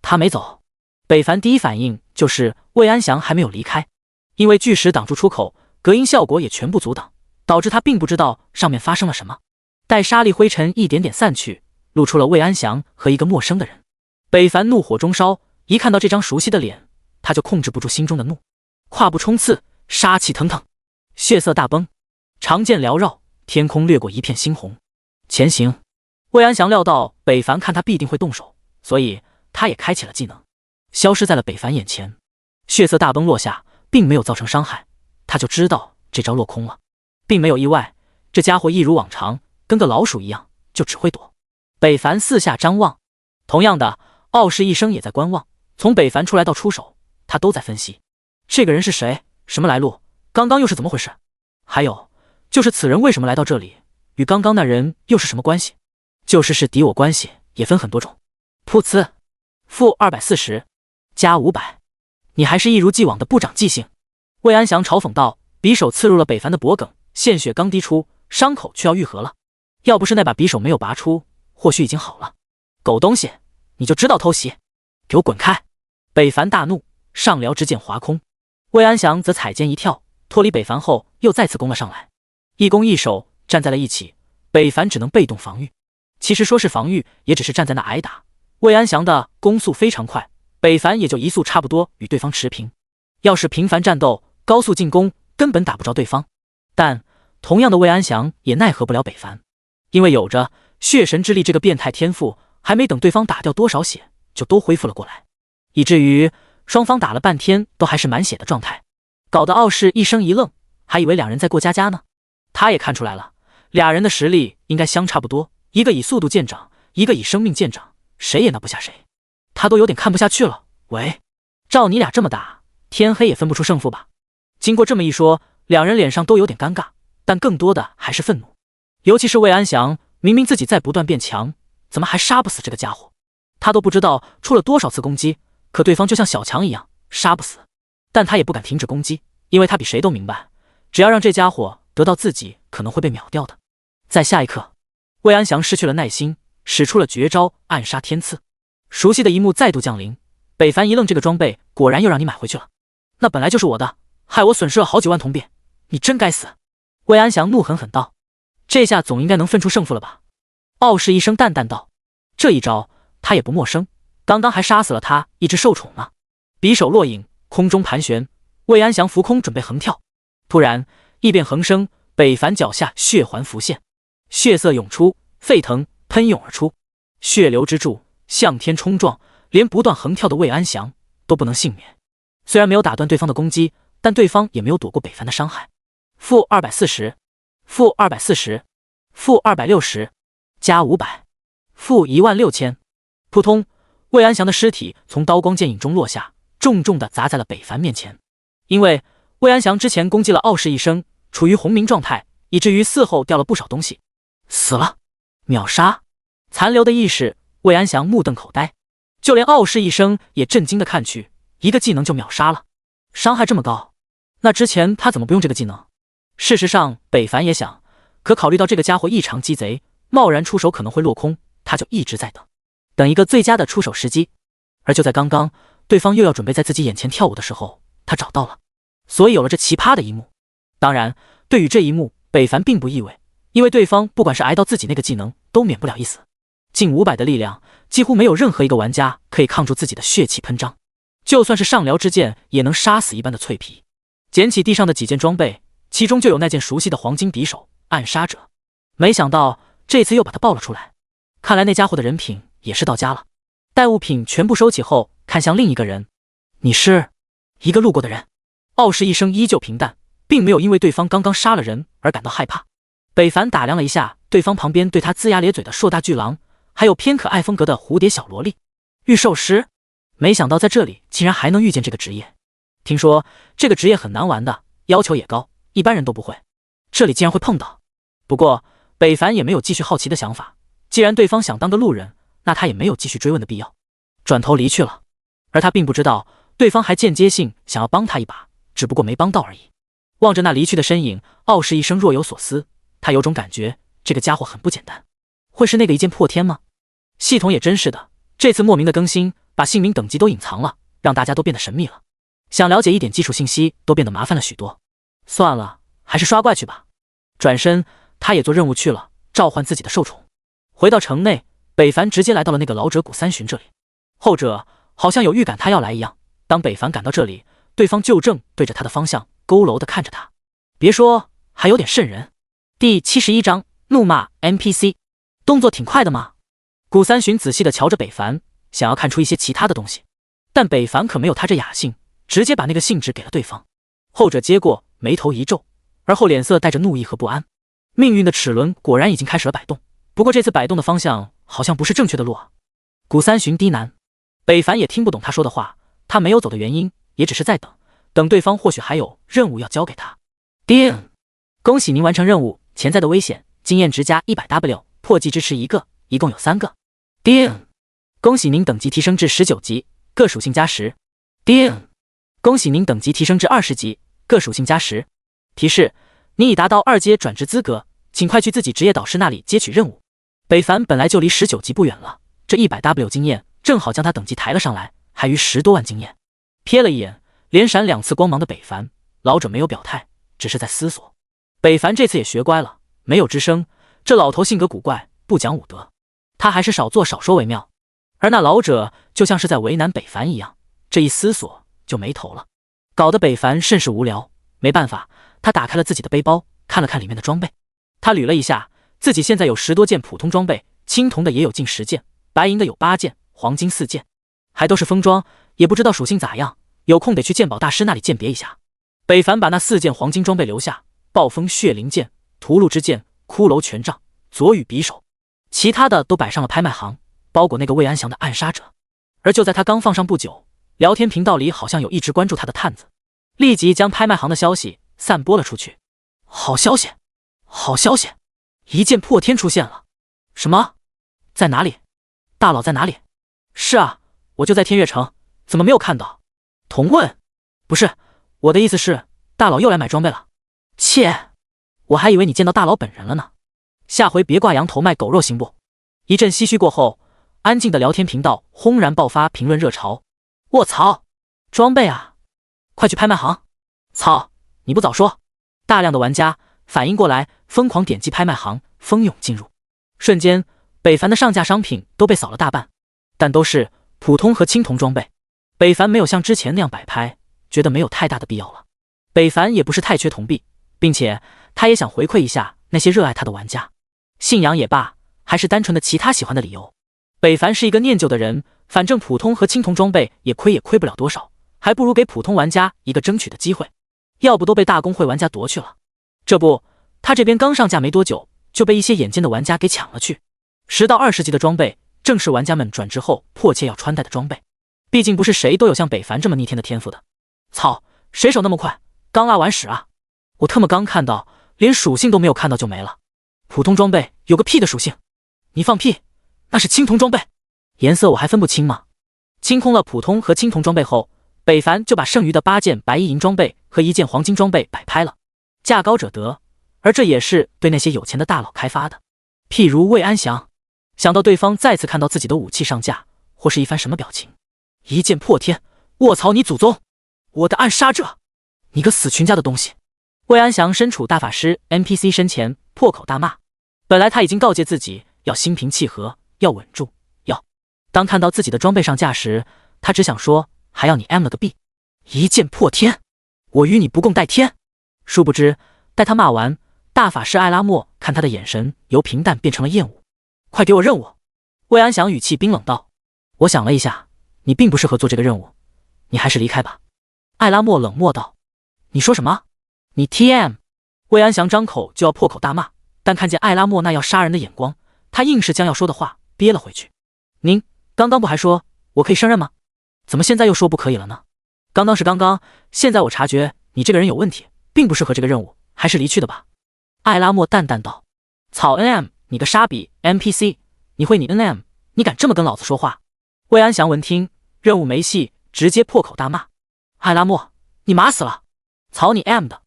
他没走。北凡第一反应就是魏安祥还没有离开，因为巨石挡住出口，隔音效果也全部阻挡，导致他并不知道上面发生了什么。待沙砾灰尘一点点散去，露出了魏安祥和一个陌生的人。北凡怒火中烧，一看到这张熟悉的脸，他就控制不住心中的怒，胯部冲刺，杀气腾腾，血色大崩，长剑缭绕，天空掠过一片猩红。前行。魏安祥料到北凡看他必定会动手，所以他也开启了技能，消失在了北凡眼前。血色大崩落下，并没有造成伤害，他就知道这招落空了，并没有意外。这家伙一如往常，跟个老鼠一样，就只会躲。北凡四下张望，同样的，傲视一生也在观望。从北凡出来到出手，他都在分析这个人是谁，什么来路，刚刚又是怎么回事？还有就是此人为什么来到这里，与刚刚那人又是什么关系？就是是敌我关系也分很多种。噗呲，负240加500，你还是一如既往的不长记性。魏安祥嘲讽道，匕首刺入了北凡的脖颈，鲜血刚滴出，伤口却要愈合了。要不是那把匕首没有拔出，或许已经好了。狗东西，你就知道偷袭，给我滚开！北凡大怒，上撩之剑划空。魏安祥则踩肩一跳，脱离北凡后又再次攻了上来，一攻一守站在了一起，北凡只能被动防御。其实说是防御，也只是站在那挨打。魏安祥的攻速非常快，北凡也就移速差不多与对方持平。要是频繁战斗，高速进攻根本打不着对方。但同样的，魏安祥也奈何不了北凡，因为有着血神之力这个变态天赋，还没等对方打掉多少血，就都恢复了过来，以至于双方打了半天都还是满血的状态，搞得傲视一生一愣，还以为两人在过家家呢。他也看出来了，俩人的实力应该相差不多，一个以速度见长，一个以生命见长，谁也拿不下谁。他都有点看不下去了。喂，照你俩这么打，天黑也分不出胜负吧？经过这么一说，两人脸上都有点尴尬，但更多的还是愤怒。尤其是魏安祥，明明自己在不断变强，怎么还杀不死这个家伙？他都不知道出了多少次攻击，可对方就像小强一样，杀不死。但他也不敢停止攻击，因为他比谁都明白，只要让这家伙得到自己，可能会被秒掉的。在下一刻，魏安祥失去了耐心，使出了绝招暗杀天刺。熟悉的一幕再度降临，北凡一愣，这个装备果然又让你买回去了，那本来就是我的，害我损失了好几万铜币，你真该死！魏安祥怒狠狠道。这下总应该能分出胜负了吧？傲视一声淡淡道。这一招他也不陌生，刚刚还杀死了他一只兽宠呢。匕首落影，空中盘旋，魏安祥浮空准备横跳，突然异变横生，北凡脚下血环浮现，血色涌出，沸腾喷涌而出，血流之柱向天冲撞，连不断横跳的魏安祥都不能幸免。虽然没有打断对方的攻击，但对方也没有躲过北凡的伤害。负240，负240，负260，加500，负16000。扑通，魏安祥的尸体从刀光剑影中落下，重重地砸在了北凡面前。因为魏安祥之前攻击了傲视一生，处于红明状态，以至于嗣后掉了不少东西。死了，秒杀！残留的意识，魏安祥目瞪口呆，就连傲视一生也震惊地看去，一个技能就秒杀了，伤害这么高，那之前他怎么不用这个技能？事实上，北凡也想，可考虑到这个家伙异常鸡贼，贸然出手可能会落空，他就一直在等一个最佳的出手时机。而就在刚刚，对方又要准备在自己眼前跳舞的时候，他找到了，所以有了这奇葩的一幕。当然，对于这一幕，北凡并不意味，因为对方不管是挨到自己那个技能，都免不了一死。近500的力量，几乎没有任何一个玩家可以抗住自己的血气喷张，就算是上辽之剑，也能杀死一般的脆皮。捡起地上的几件装备，其中就有那件熟悉的黄金匕首暗杀者，没想到这次又把他爆了出来。看来那家伙的人品也是到家了。待物品全部收起后，看向另一个人：“你是？”一个路过的人。傲视一生依旧平淡，并没有因为对方刚刚杀了人而感到害怕。北凡打量了一下对方旁边对他龇牙咧嘴的硕大巨狼，还有偏可爱风格的蝴蝶小萝莉。御兽师，没想到在这里竟然还能遇见这个职业。听说这个职业很难玩的，要求也高，一般人都不会。这里竟然会碰到。不过北凡也没有继续好奇的想法，既然对方想当个路人，那他也没有继续追问的必要，转头离去了。而他并不知道，对方还间接性想要帮他一把，只不过没帮到而已。望着那离去的身影，傲视一生若有所思。他有种感觉，这个家伙很不简单。会是那个一剑破天吗？系统也真是的，这次莫名的更新，把姓名等级都隐藏了，让大家都变得神秘了。想了解一点基础信息都变得麻烦了许多。算了，还是刷怪去吧。转身，他也做任务去了，召唤自己的兽宠。回到城内，北凡直接来到了那个老者谷三旬这里。后者好像有预感他要来一样。当北凡赶到这里，对方就正对着他的方向佝偻地看着他。别说，还有点瘆人。第71章怒骂 NPC， 动作挺快的嘛。谷三旬仔细地瞧着北凡，想要看出一些其他的东西，但北凡可没有他这雅兴，直接把那个信纸给了对方。后者接过，眉头一皱，而后脸色带着怒意和不安。命运的齿轮果然已经开始了摆动，不过这次摆动的方向好像不是正确的路啊。谷三旬低喃。北凡也听不懂他说的话，他没有走的原因也只是在等对方，或许还有任务要交给他。叮！恭喜您完成任务，潜在的危险，经验值加 100W， 破技支持1个，一共有3个。叮！恭喜您等级提升至19级，各属性加10。叮！恭喜您等级提升至20级，各属性加10。提示：你已达到2阶转职资格，请快去自己职业导师那里接取任务。北凡本来就离19级不远了，这100W 经验正好将他等级抬了上来，还余10多万经验。瞥了一眼连闪2次光芒的北凡，老者没有表态，只是在思索。北凡这次也学乖了，没有吱声。这老头性格古怪，不讲武德，他还是少做少说为妙。而那老者就像是在为难北凡一样，这一思索就没头了，搞得北凡甚是无聊。没办法，他打开了自己的背包，看了看里面的装备。他捋了一下，自己现在有10多件普通装备，青铜的也有近10件，白银的有8件，黄金4件，还都是封装，也不知道属性咋样，有空得去鉴宝大师那里鉴别一下。北凡把那4件黄金装备留下：暴风血灵剑、屠戮之剑、骷髅权杖、左羽匕首，其他的都摆上了拍卖行，包裹那个魏安祥的暗杀者。而就在他刚放上不久，聊天频道里好像有一直关注他的探子，立即将拍卖行的消息散播了出去。好消息，好消息！一剑破天出现了。什么？在哪里？大佬在哪里？是啊，我就在天悦城，怎么没有看到？同问，不是，我的意思是，大佬又来买装备了。切，我还以为你见到大佬本人了呢。下回别挂羊头卖狗肉行不？一阵唏嘘过后，安静的聊天频道轰然爆发评论热潮。卧槽，装备啊！快去拍卖行！操，你不早说！大量的玩家反应过来，疯狂点击拍卖行，蜂拥进入。瞬间，北凡的上架商品都被扫了大半，但都是普通和青铜装备。北凡没有像之前那样摆拍，觉得没有太大的必要了。北凡也不是太缺铜币，并且他也想回馈一下那些热爱他的玩家，信仰也罢，还是单纯的其他喜欢的理由。北凡是一个念旧的人，反正普通和青铜装备也亏不了多少，还不如给普通玩家一个争取的机会，要不都被大公会玩家夺去了。这不，他这边刚上架没多久，就被一些眼尖的玩家给抢了去。10到20级的装备，正是玩家们转职后迫切要穿戴的装备。毕竟不是谁都有像北凡这么逆天的天赋的。操，谁手那么快？刚拉完屎啊！我特么刚看到，连属性都没有看到就没了。普通装备有个屁的属性！你放屁，那是青铜装备，颜色我还分不清吗？清空了普通和青铜装备后，北凡就把剩余的8件白衣银装备和1件黄金装备摆拍了，价高者得，而这也是对那些有钱的大佬开发的，譬如魏安祥。想到对方再次看到自己的武器上架，或是一番什么表情，一剑破天，卧槽你祖宗，我的暗杀者，你个死群家的东西！魏安祥身处大法师 NPC 身前，破口大骂。本来他已经告诫自己要心平气和，要稳住，当看到自己的装备上架时，他只想说还要你 M 了个屁！一剑破天，我与你不共戴天！殊不知，待他骂完，大法师艾拉莫看他的眼神由平淡变成了厌恶。快给我任务！魏安祥语气冰冷道。我想了一下，你并不适合做这个任务，你还是离开吧。艾拉莫冷漠道。你说什么？你 TM！ 魏安祥张口就要破口大骂，但看见艾拉莫那要杀人的眼光，他硬是将要说的话憋了回去。您刚刚不还说我可以胜任吗？怎么现在又说不可以了呢？刚刚是刚刚，现在我察觉你这个人有问题，并不适合这个任务，还是离去的吧。艾拉莫淡淡道。草 NM， 你个沙比 NPC， 你会你 NM， 你敢这么跟老子说话？魏安祥闻听任务没戏，直接破口大骂。艾拉莫，你麻死了！草你 M 的！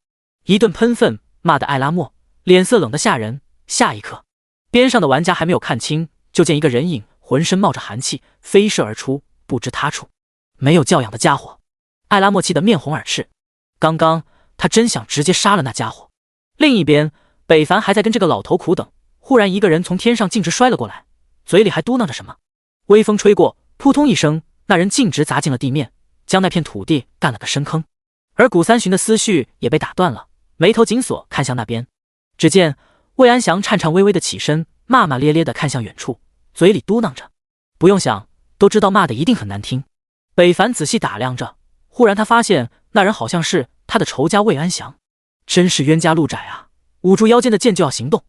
一顿喷粪，骂的艾拉莫脸色冷得吓人。下一刻，边上的玩家还没有看清，就见一个人影浑身冒着寒气飞射而出，不知他处。没有教养的家伙！艾拉莫气得面红耳赤。刚刚他真想直接杀了那家伙。另一边，北凡还在跟这个老头苦等，忽然一个人从天上径直摔了过来，嘴里还嘟囔着什么。微风吹过，扑通一声，那人径直砸进了地面，将那片土地干了个深坑。而古三旬的思绪也被打断了，眉头紧锁，看向那边。只见魏安祥颤颤巍巍的起身，骂骂咧咧的看向远处，嘴里嘟囔着。不用想，都知道骂的一定很难听。北凡仔细打量着，忽然他发现那人好像是他的仇家魏安祥。真是冤家路窄啊，捂住腰间的剑就要行动。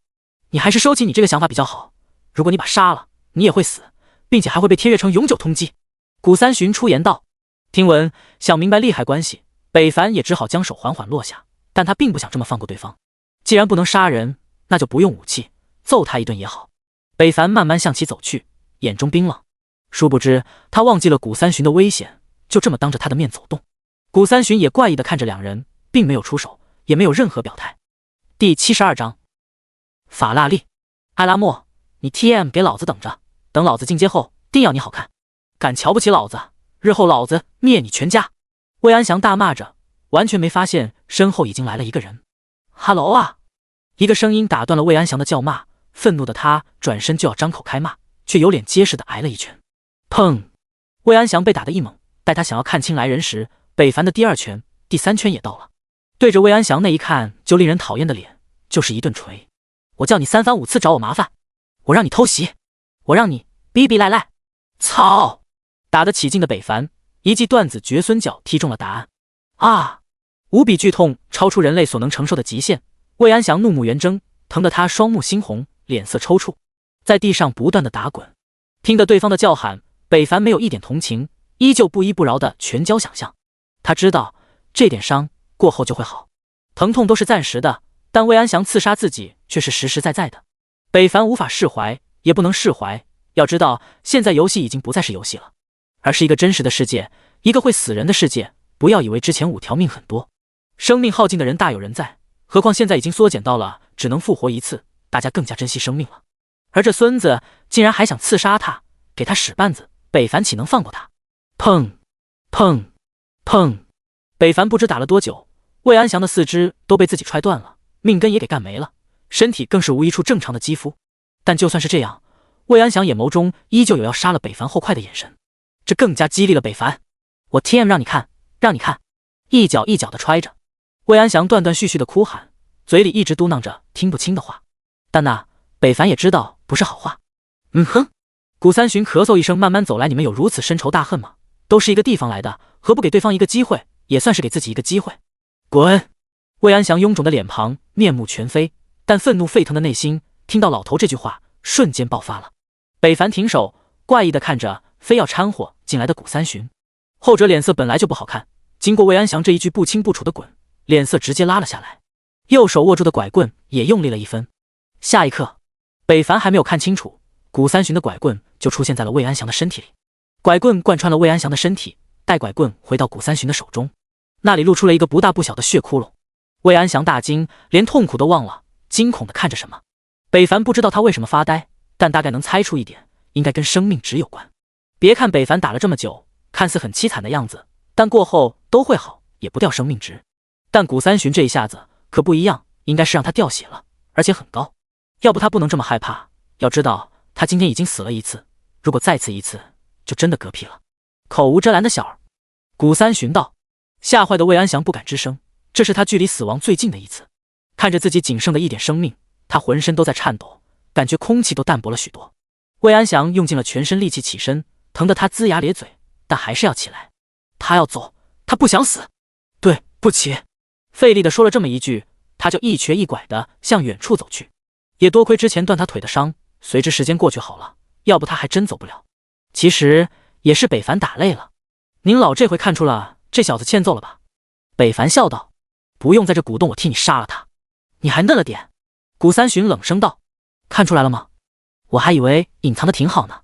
你还是收起你这个想法比较好，如果你把杀了，你也会死，并且还会被天月城永久通缉。古三旬出言道。听闻想明白利害关系，北凡也只好将手缓缓落下，但他并不想这么放过对方。既然不能杀人，那就不用武器，揍他一顿也好。北凡慢慢向其走去，眼中冰冷。殊不知他忘记了古三旬的危险，就这么当着他的面走动。古三旬也怪异地看着两人，并没有出手，也没有任何表态。第72章法拉利。艾拉莫，你 TM 给老子等着，等老子进阶后定要你好看。敢瞧不起老子，日后老子灭你全家！魏安祥大骂着，完全没发现身后已经来了一个人。哈喽啊！一个声音打断了魏安祥的叫骂，愤怒的他转身就要张口开骂，却有脸结实的挨了一拳。砰！魏安祥被打得一猛，待他想要看清来人时，北凡的第2拳、第3拳也到了。对着魏安祥那一看就令人讨厌的脸，就是一顿锤。我叫你3番5次找我麻烦，我让你偷袭，我让你逼逼赖赖。操！打得起劲的北凡一记断子绝孙脚踢中了答案。啊！无比剧痛，超出人类所能承受的极限。魏安祥怒目圆睁，疼得他双目猩红，脸色抽搐，在地上不断的打滚。听得对方的叫喊，北凡没有一点同情，依旧不依不饶的拳交想象。他知道这点伤过后就会好，疼痛都是暂时的，但魏安祥刺杀自己却是实实在在的。北凡无法释怀，也不能释怀。要知道，现在游戏已经不再是游戏了，而是一个真实的世界，一个会死人的世界。不要以为之前5条命很多，生命耗尽的人大有人在，何况现在已经缩减到了只能复活1次，大家更加珍惜生命了。而这孙子竟然还想刺杀他，给他使绊子，北凡岂能放过他？砰砰砰！北凡不知打了多久，魏安祥的4肢都被自己踹断了，命根也给干没了，身体更是无一处正常的肌肤。但就算是这样，魏安祥眼眸中依旧有要杀了北凡后快的眼神，这更加激励了北凡。我 TM 让你看，让你看！一脚一脚的踹着，魏安祥断断续续的哭喊，嘴里一直嘟囔着听不清的话，但那北凡也知道不是好话。哼！古三旬咳嗽一声，慢慢走来。你们有如此深仇大恨吗？都是一个地方来的，何不给对方一个机会，也算是给自己一个机会？滚！魏安祥臃肿的脸庞，面目全非，但愤怒沸腾的内心，听到老头这句话，瞬间爆发了。北凡停手，怪异的看着非要掺和进来的古三旬，后者脸色本来就不好看，经过魏安祥这一句不清不楚的滚，脸色直接拉了下来，右手握住的拐棍也用力了一分。下一刻，北凡还没有看清楚，古三旬的拐棍就出现在了魏安祥的身体里。拐棍贯穿了魏安祥的身体，带拐棍回到古三旬的手中，那里露出了一个不大不小的血窟窿。魏安祥大惊，连痛苦都忘了，惊恐地看着什么。北凡不知道他为什么发呆，但大概能猜出一点，应该跟生命值有关。别看北凡打了这么久，看似很凄惨的样子，但过后都会好，也不掉生命值。但古三旬这一下子可不一样，应该是让他掉血了，而且很高。要不他不能这么害怕，要知道他今天已经死了一次，如果再次一次，就真的嗝屁了。口无遮拦的小儿，古三旬道。吓坏的魏安祥不敢吱声，这是他距离死亡最近的一次。看着自己仅剩的一点生命，他浑身都在颤抖，感觉空气都淡薄了许多。魏安祥用尽了全身力气起身，疼得他龇牙咧嘴，但还是要起来。他要走，他不想死。对不起，费力地说了这么一句，他就一瘸一拐地向远处走去。也多亏之前断他腿的伤，随着时间过去好了，要不他还真走不了。其实也是北凡打累了。您老这回看出了这小子欠揍了吧？北凡笑道。不用在这鼓动，我替你杀了他。你还嫩了点。古三旬冷声道。看出来了吗？我还以为隐藏的挺好呢。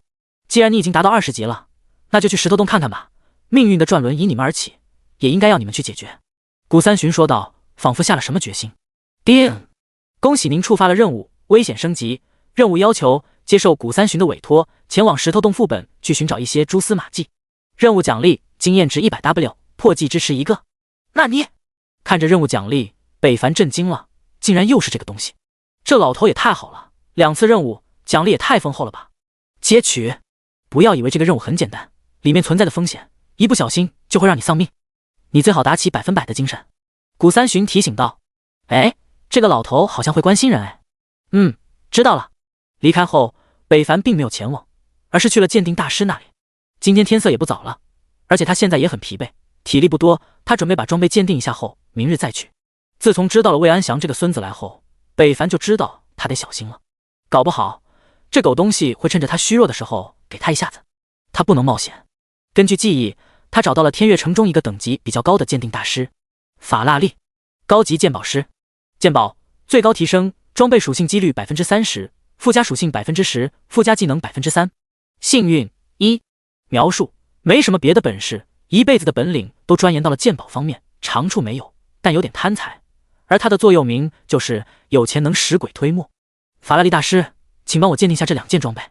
既然你已经达到20级了，那就去石头洞看看吧。命运的转轮以你们而起，也应该要你们去解决。古三旬说道，仿佛下了什么决心。叮！恭喜您触发了任务，危险升级。任务要求接受古三旬的委托，前往石头洞副本去寻找一些蛛丝马迹。任务奖励经验值100W， 破技支持1个。那你看着任务奖励，北凡震惊了，竟然又是这个东西。这老头也太好了，2次任务奖励也太丰厚了吧。接取。不要以为这个任务很简单，里面存在的风险，一不小心就会让你丧命。你最好打起100%的精神。古三旬提醒道。哎，这个老头好像会关心人哎。知道了。离开后，北凡并没有前往，而是去了鉴定大师那里。今天天色也不早了，而且他现在也很疲惫，体力不多，他准备把装备鉴定一下后，明日再去。自从知道了魏安祥这个孙子来后，北凡就知道他得小心了，搞不好这狗东西会趁着他虚弱的时候给他一下子，他不能冒险。根据记忆，他找到了天月城中一个等级比较高的鉴定大师法拉利，高级鉴宝师。鉴宝最高提升装备属性几率 30%， 附加属性 10%， 附加技能 3%。 幸运1。描述没什么别的本事，一辈子的本领都钻研到了鉴宝方面，长处没有，但有点贪财。而他的座右铭就是有钱能使鬼推磨。法拉利大师，请帮我鉴定下这2件装备。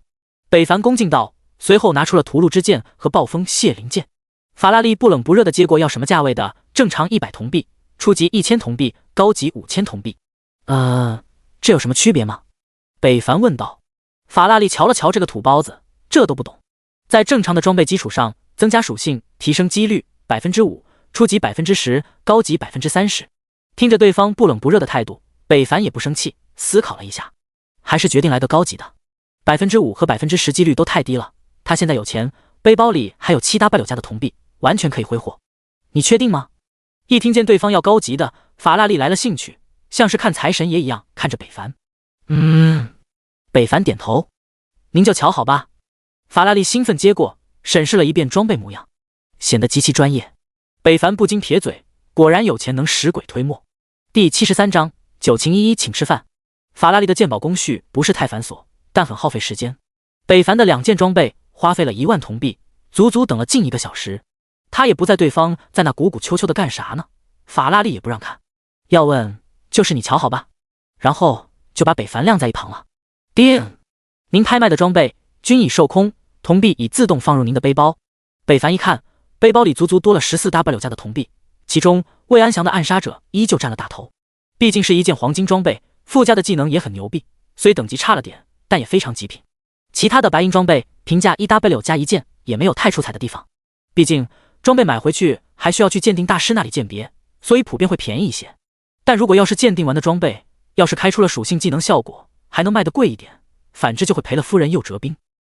北凡恭敬道，随后拿出了屠戮之剑和暴风谢灵剑。法拉利不冷不热的接过，要什么价位的？正常100铜币，初级1000铜币，高级5000铜币。这有什么区别吗？北凡问道。法拉利瞧了瞧这个土包子，这都不懂。在正常的装备基础上增加属性，提升几率 5%， 初级 10%， 高级 30%。 听着对方不冷不热的态度，北凡也不生气，思考了一下，还是决定来个高级的。 5% 和 10% 几率都太低了，他现在有钱，背包里还有7W 加的铜币，完全可以挥霍。你确定吗？一听见对方要高级的，法拉利来了兴趣，像是看财神爷一样看着北凡。北凡点头。您就瞧好吧。法拉利兴奋接过，审视了一遍装备模样，显得极其专业。北凡不禁撇嘴，果然有钱能使鬼推磨。第73章九情一一请吃饭。法拉利的鉴宝工序不是太繁琐，但很耗费时间。北凡的2件装备花费了1万铜币，足足等了近1个小时。他也不在对方在那鼓鼓秋秋的干啥呢，法拉利也不让看，要问就是你瞧好吧，然后就把北凡晾在一旁了。叮！您拍卖的装备均已售空，铜币已自动放入您的背包。北凡一看，背包里足足多了14W 加的铜币，其中魏安祥的暗杀者依旧占了大头。毕竟是一件黄金装备，附加的技能也很牛逼，虽等级差了点，但也非常极品。其他的白银装备评价 1W 加1件，也没有太出彩的地方。毕竟装备买回去还需要去鉴定大师那里鉴别，所以普遍会便宜一些。但如果要是鉴定完的装备，要是开出了属性技能效果，还能卖得贵一点，反之就会赔了夫人又折兵。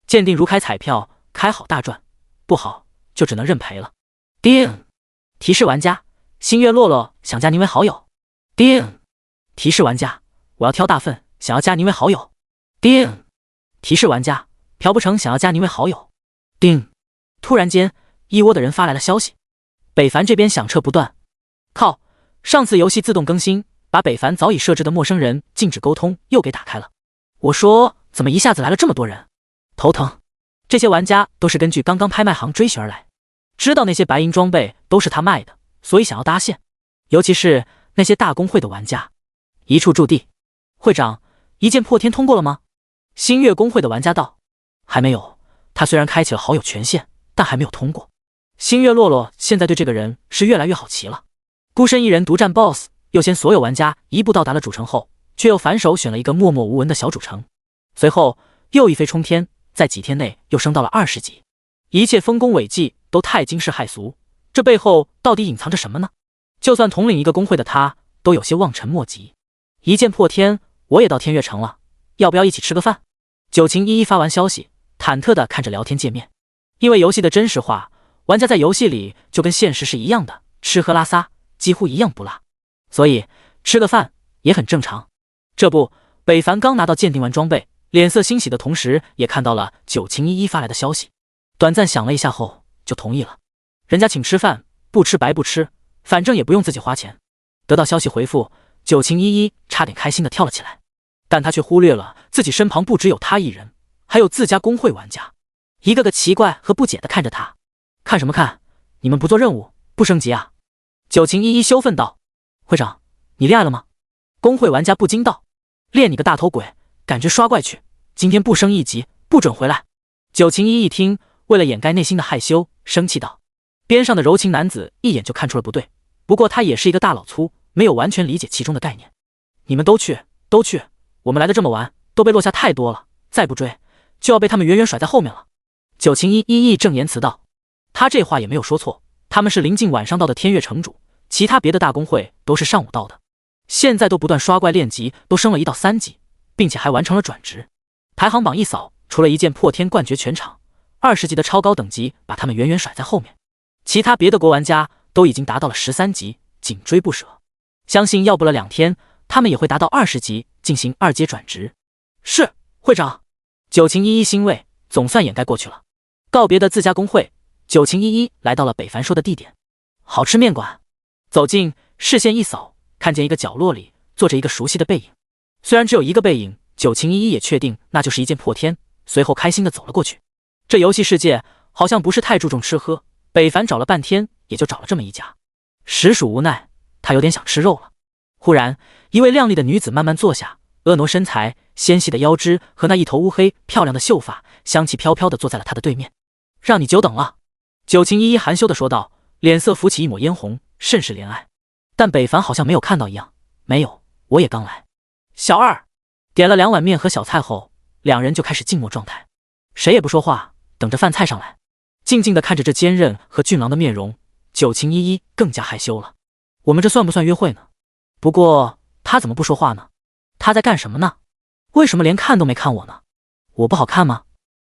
鉴定如开彩票，开好大赚，不好就只能认赔了。叮！提示玩家，星月洛洛想加您为好友。叮！提示玩家，我要挑大粪，想要加您为好友。叮！提示玩家，朴不成想要加您为好友。叮！突然间，一窝的人发来了消息。北凡这边响彻不断。靠！上次游戏自动更新，把北凡早已设置的陌生人禁止沟通又给打开了。我说怎么一下子来了这么多人？头疼。这些玩家都是根据刚刚拍卖行追寻而来。知道那些白银装备都是他卖的，所以想要搭线，尤其是那些大公会的玩家。一触驻地，会长，一剑破天通过了吗？星月公会的玩家道。还没有，他虽然开启了好友权限，但还没有通过。星月洛洛现在对这个人是越来越好奇了。孤身一人独占 BOSS， 又先所有玩家一步到达了主城后，却又反手选了一个默默无闻的小主城，随后又一飞冲天，在几天内又升到了20级。一切丰功伟绩都太惊世骇俗，这背后到底隐藏着什么呢？就算统领一个公会的他，都有些望尘莫及。一剑破天，我也到天月城了，要不要一起吃个饭？九晴一一发完消息，忐忑地看着聊天界面。因为游戏的真实化，玩家在游戏里就跟现实是一样的，吃喝拉撒几乎一样不落，所以吃个饭也很正常。这不，北凡刚拿到鉴定完装备，脸色欣喜的同时，也看到了九晴一一发来的消息，短暂想了一下后就同意了。人家请吃饭，不吃白不吃，反正也不用自己花钱。得到消息回复，九晴一一差点开心的跳了起来，但他却忽略了自己身旁不只有他一人，还有自家公会玩家，一个个奇怪和不解的看着他。看什么看？你们不做任务，不升级啊？九晴一一羞愤道。会长，你恋爱了吗？公会玩家不禁道。练你个大头鬼，赶去刷怪去，今天不升一级不准回来。九晴一一听，为了掩盖内心的害羞，生气道。边上的柔情男子一眼就看出了不对，不过他也是一个大老粗，没有完全理解其中的概念。你们都去，我们来的这么晚，都被落下太多了，再不追就要被他们远远甩在后面了。九晴一一义正言辞道。他这话也没有说错，他们是临近晚上到的天月城主，其他别的大公会都是上午到的，现在都不断刷怪练级，都升了1到3级，并且还完成了转职。排行榜一扫，除了一剑破天冠绝全场，20级的超高等级把他们远远甩在后面，其他别的国玩家都已经达到了13级，紧追不舍。相信要不了2天，他们也会达到20级，进行2阶转职。是，会长。九晴一一欣慰，总算掩盖过去了。告别的自家公会，九晴一一来到了北凡说的地点，好吃面馆。走近，视线一扫，看见一个角落里坐着一个熟悉的背影。虽然只有一个背影，九晴一一也确定那就是一剑破天，随后开心的走了过去。这游戏世界好像不是太注重吃喝，北凡找了半天也就找了这么一家，实属无奈，他有点想吃肉了。忽然，一位靓丽的女子慢慢坐下，婀娜身材，纤细的腰肢和那一头乌黑漂亮的秀发，香气飘飘的坐在了他的对面。让你久等了，九晴一一含羞的说道，脸色浮起一抹嫣红，甚是怜爱。但北凡好像没有看到一样。没有，我也刚来。小二点了2碗面和小菜后，两人就开始静默状态，谁也不说话，等着饭菜上来。静静的看着这坚韧和俊朗的面容，九晴一一更加害羞了。我们这算不算约会呢？不过他怎么不说话呢？他在干什么呢？为什么连看都没看我呢？我不好看吗？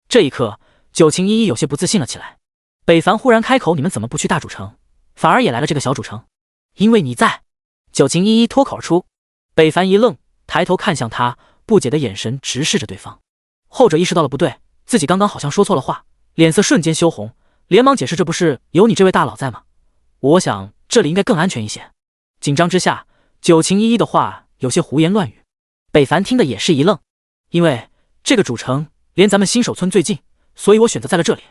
这一刻，九晴一一有些不自信了起来。北凡忽然开口，你们怎么不去大主城，反而也来了这个小主城？因为你在。九晴一一脱口而出。北凡一愣，抬头看向他，不解的眼神直视着对方。后者意识到了不对，自己刚刚好像说错了话，脸色瞬间羞红，连忙解释，这不是有你这位大佬在吗？我想这里应该更安全一些。紧张之下，九晴一一的话有些胡言乱语。北凡听的也是一愣，因为这个主城连咱们新手村最近，所以我选择在了这里。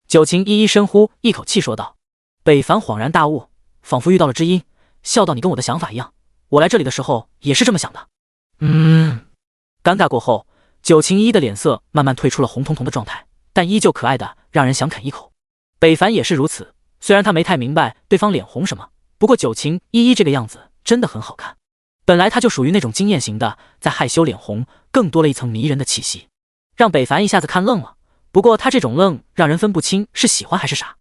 九晴一一深呼一口气说道。北凡恍然大悟，仿佛遇到了知音，笑道，你跟我的想法一样，我来这里的时候也是这么想的。尴尬过后，九晴一一的脸色慢慢退出了红彤彤的状态，但依旧可爱的让人想啃一口。北凡也是如此，虽然他没太明白对方脸红什么，不过九晴一一这个样子真的很好看。本来他就属于那种惊艳型的，在害羞脸红更多了一层迷人的气息，让北凡一下子看愣了。不过他这种愣让人分不清是喜欢还是傻。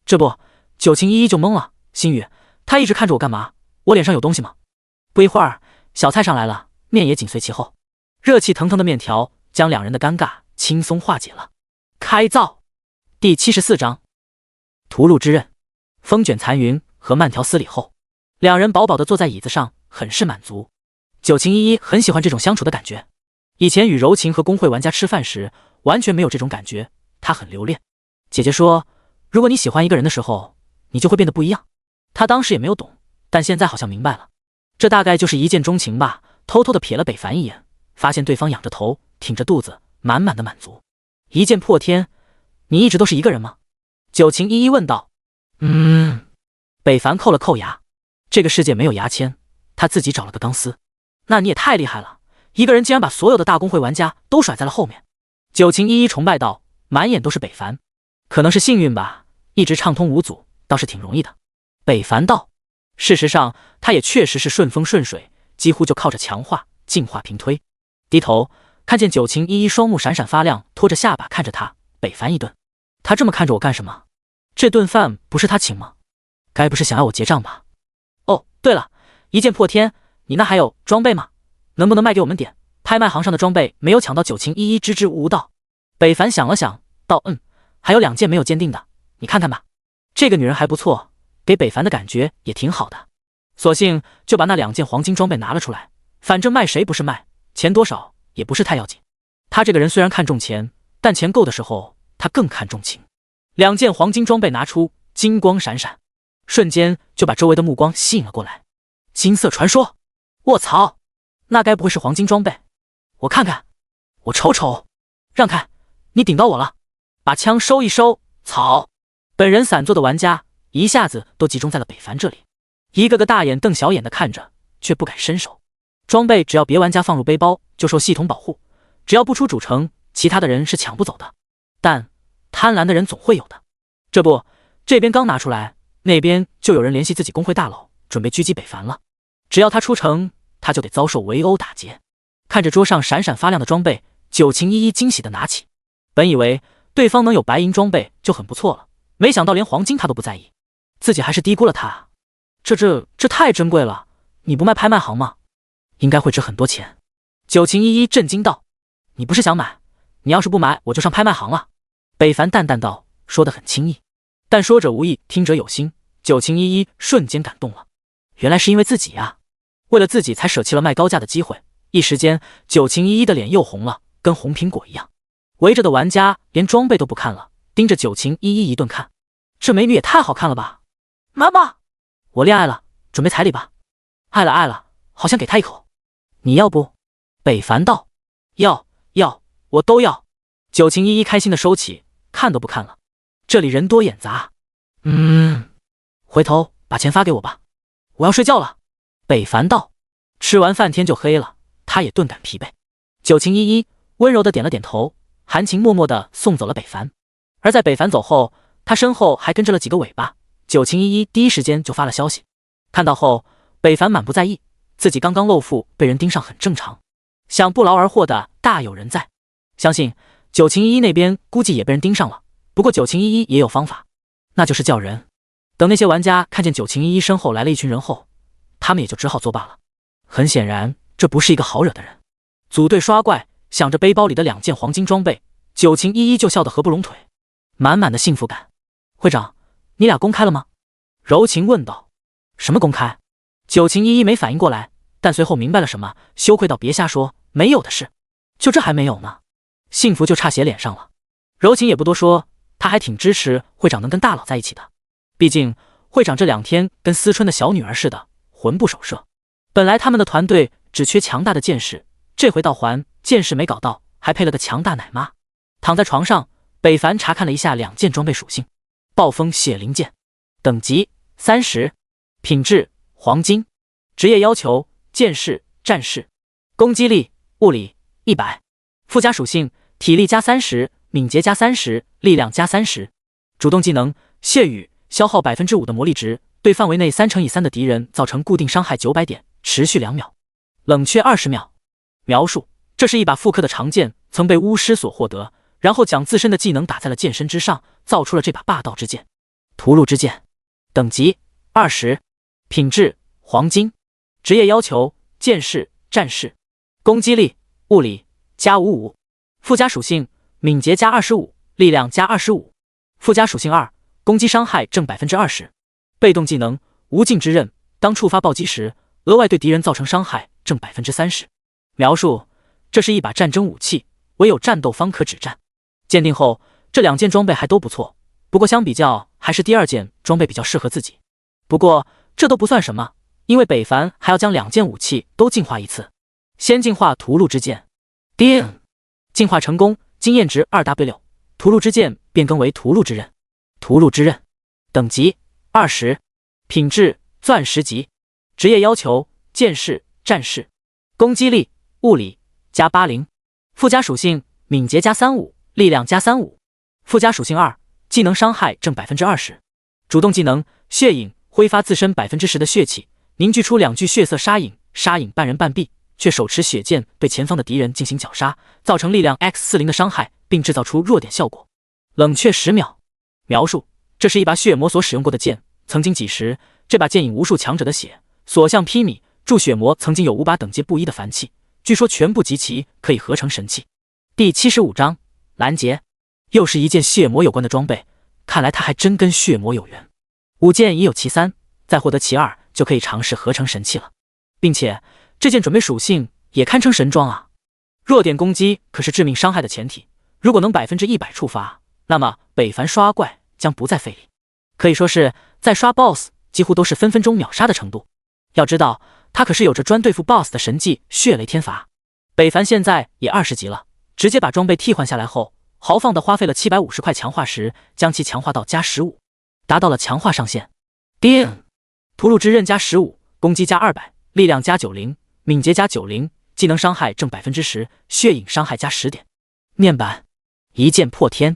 这不，九晴一一就懵了，心语，他一直看着我干嘛？我脸上有东西吗？不一会儿，小菜上来了，面也紧随其后，热气腾腾的面条将两人的尴尬轻松化解了。开灶。第74章屠戮之刃。风卷残云和慢条斯理后，两人饱饱的坐在椅子上，很是满足。九晴一一很喜欢这种相处的感觉，以前与柔情和公会玩家吃饭时完全没有这种感觉，他很留恋。姐姐说，如果你喜欢一个人的时候，你就会变得不一样。他当时也没有懂，但现在好像明白了，这大概就是一见钟情吧。偷偷的瞥了北凡一眼，发现对方仰着头，挺着肚子，满满的满足。一剑破天，你一直都是一个人吗？九晴一一问道。北凡扣了扣牙，这个世界没有牙签，他自己找了个钢丝。那你也太厉害了，一个人竟然把所有的大公会玩家都甩在了后面。九晴一一崇拜道，满眼都是北凡。可能是幸运吧，一直畅通无阻，倒是挺容易的。北凡道，事实上他也确实是顺风顺水，几乎就靠着强化、进化平推。低头看见九晴一一双目闪闪发亮，拖着下巴看着他，北凡一顿。他这么看着我干什么？这顿饭不是他请吗？该不是想要我结账吧？哦，对了，一剑破天，你那还有装备吗？能不能卖给我们点？拍卖行上的装备没有抢到。九晴一一支支吾吾道。北凡想了想道，还有2件没有鉴定的，你看看吧。这个女人还不错，给北凡的感觉也挺好的，索性就把那2件黄金装备拿了出来，反正卖谁不是卖，钱多少也不是太要紧。他这个人虽然看重钱，但钱够的时候他更看重情。2件黄金装备拿出，金光闪闪，瞬间就把周围的目光吸引了过来。金色传说，卧槽，那该不会是黄金装备？我看看，我瞅瞅，让开，你顶到我了，把枪收一收。草，本人散坐的玩家一下子都集中在了北凡这里，一个个大眼瞪小眼的看着，却不敢伸手。装备只要别玩家放入背包就受系统保护，只要不出主城，其他的人是抢不走的。但贪婪的人总会有的。这不，这边刚拿出来，那边就有人联系自己工会大佬，准备狙击北凡了。只要他出城，他就得遭受围殴打劫。看着桌上闪闪发亮的装备，九晴一一惊喜的拿起。本以为对方能有白银装备就很不错了，没想到连黄金他都不在意，自己还是低估了他。这太珍贵了，你不卖拍卖行吗？应该会值很多钱。九晴一一震惊道，你不是想买？你要是不买，我就上拍卖行了。北凡淡淡道，说得很轻易，但说者无意，听者有心。九晴一一瞬间感动了，原来是因为自己啊，为了自己才舍弃了卖高价的机会。一时间，九晴一一的脸又红了，跟红苹果一样。围着的玩家连装备都不看了，盯着九晴一一一顿看。这美女也太好看了吧！妈妈，我恋爱了，准备彩礼吧。爱了，好像给她一口。你要不？北凡道，要，我都要。九晴一一开心的收起，看都不看了。这里人多眼杂。回头把钱发给我吧，我要睡觉了。北凡道，吃完饭天就黑了，他也顿感疲惫。九晴一一温柔的点了点头，含情脉脉的送走了北凡。而在北凡走后，他身后还跟着了几个尾巴。九晴一一第一时间就发了消息，看到后，北凡满不在意，自己刚刚露富，被人盯上很正常，想不劳而获的大有人在。相信九晴一一那边估计也被人盯上了，不过九晴一一也有方法，那就是叫人。等那些玩家看见九晴一一身后来了一群人后，他们也就只好作罢了。很显然，这不是一个好惹的人。组队刷怪，想着背包里的2件黄金装备，九晴一一就笑得合不拢腿，满满的幸福感。会长，你俩公开了吗？柔情问道。什么公开？九晴一一没反应过来，但随后明白了什么，羞愧到别瞎说，没有的事。就这还没有呢，幸福就差写脸上了。柔情也不多说，他还挺支持会长能跟大佬在一起的。毕竟会长这2天跟思春的小女儿似的，魂不守舍。本来他们的团队只缺强大的剑士，这回倒还剑士没搞到，还配了个强大奶妈。躺在床上，北凡查看了一下2件装备属性：暴风血灵剑，等级30，品质黄金，职业要求剑士、战士，攻击力物理100，附加属性体力加30，敏捷加30，力量加30。主动技能血雨，消耗 5% 的魔力值，对范围内3×3的敌人造成固定伤害900点，持续2秒，冷却20秒。描述：这是一把复刻的长剑，曾被巫师所获得，然后将自身的技能打在了剑身之上，造出了这把霸道之剑。屠戮之剑，等级20，品质黄金，职业要求剑士、战士，攻击力物理加55，附加属性敏捷加25，力量加25，附加属性2，攻击伤害正 20%。 被动技能无尽之刃，当触发暴击时，额外对敌人造成伤害正 30%。 描述：这是一把战争武器，唯有战斗方可止战。鉴定后，这2件装备还都不错，不过相比较还是第2件装备比较适合自己。不过这都不算什么，因为北凡还要将2件武器都进化一次。先进化屠戮之剑，叮，进化成功，经验值 2W， 屠戮之剑变更为屠戮之刃。屠戮之刃，等级20，品质钻10级。职业要求剑士、战士。攻击力物理加80，附加属性敏捷加35，力量加35。附加属性2，技能伤害正 20%。主动技能血影，挥发自身 10% 的血气，凝聚出2具血色沙影，沙影半人半壁，却手持血剑对前方的敌人进行绞杀，造成力量 X40 的伤害，并制造出弱点效果。冷却10秒。描述：这是一把血魔所使用过的剑，曾经几时，这把剑饮无数强者的血，所向披靡。助血魔曾经有5把等阶不一的凡器，据说全部集齐可以合成神器。第75章拦截，又是一件血魔有关的装备，看来他还真跟血魔有缘。5件已有其3，再获得其2，就可以尝试合成神器了。并且这件准备属性也堪称神装啊！弱点攻击可是致命伤害的前提，如果能100%触发，那么北凡刷怪将不再费力，可以说是在刷 BOSS 几乎都是分分钟秒杀的程度。要知道他可是有着专对付 BOSS 的神技血雷天罚。北凡现在也20级了，直接把装备替换下来后，豪放的花费了750块强化石，将其强化到加15，达到了强化上限。叮！屠戮之刃加15，攻击加200，力量加90，敏捷加90，技能伤害正 10%， 血影伤害加10点。面板一剑破天，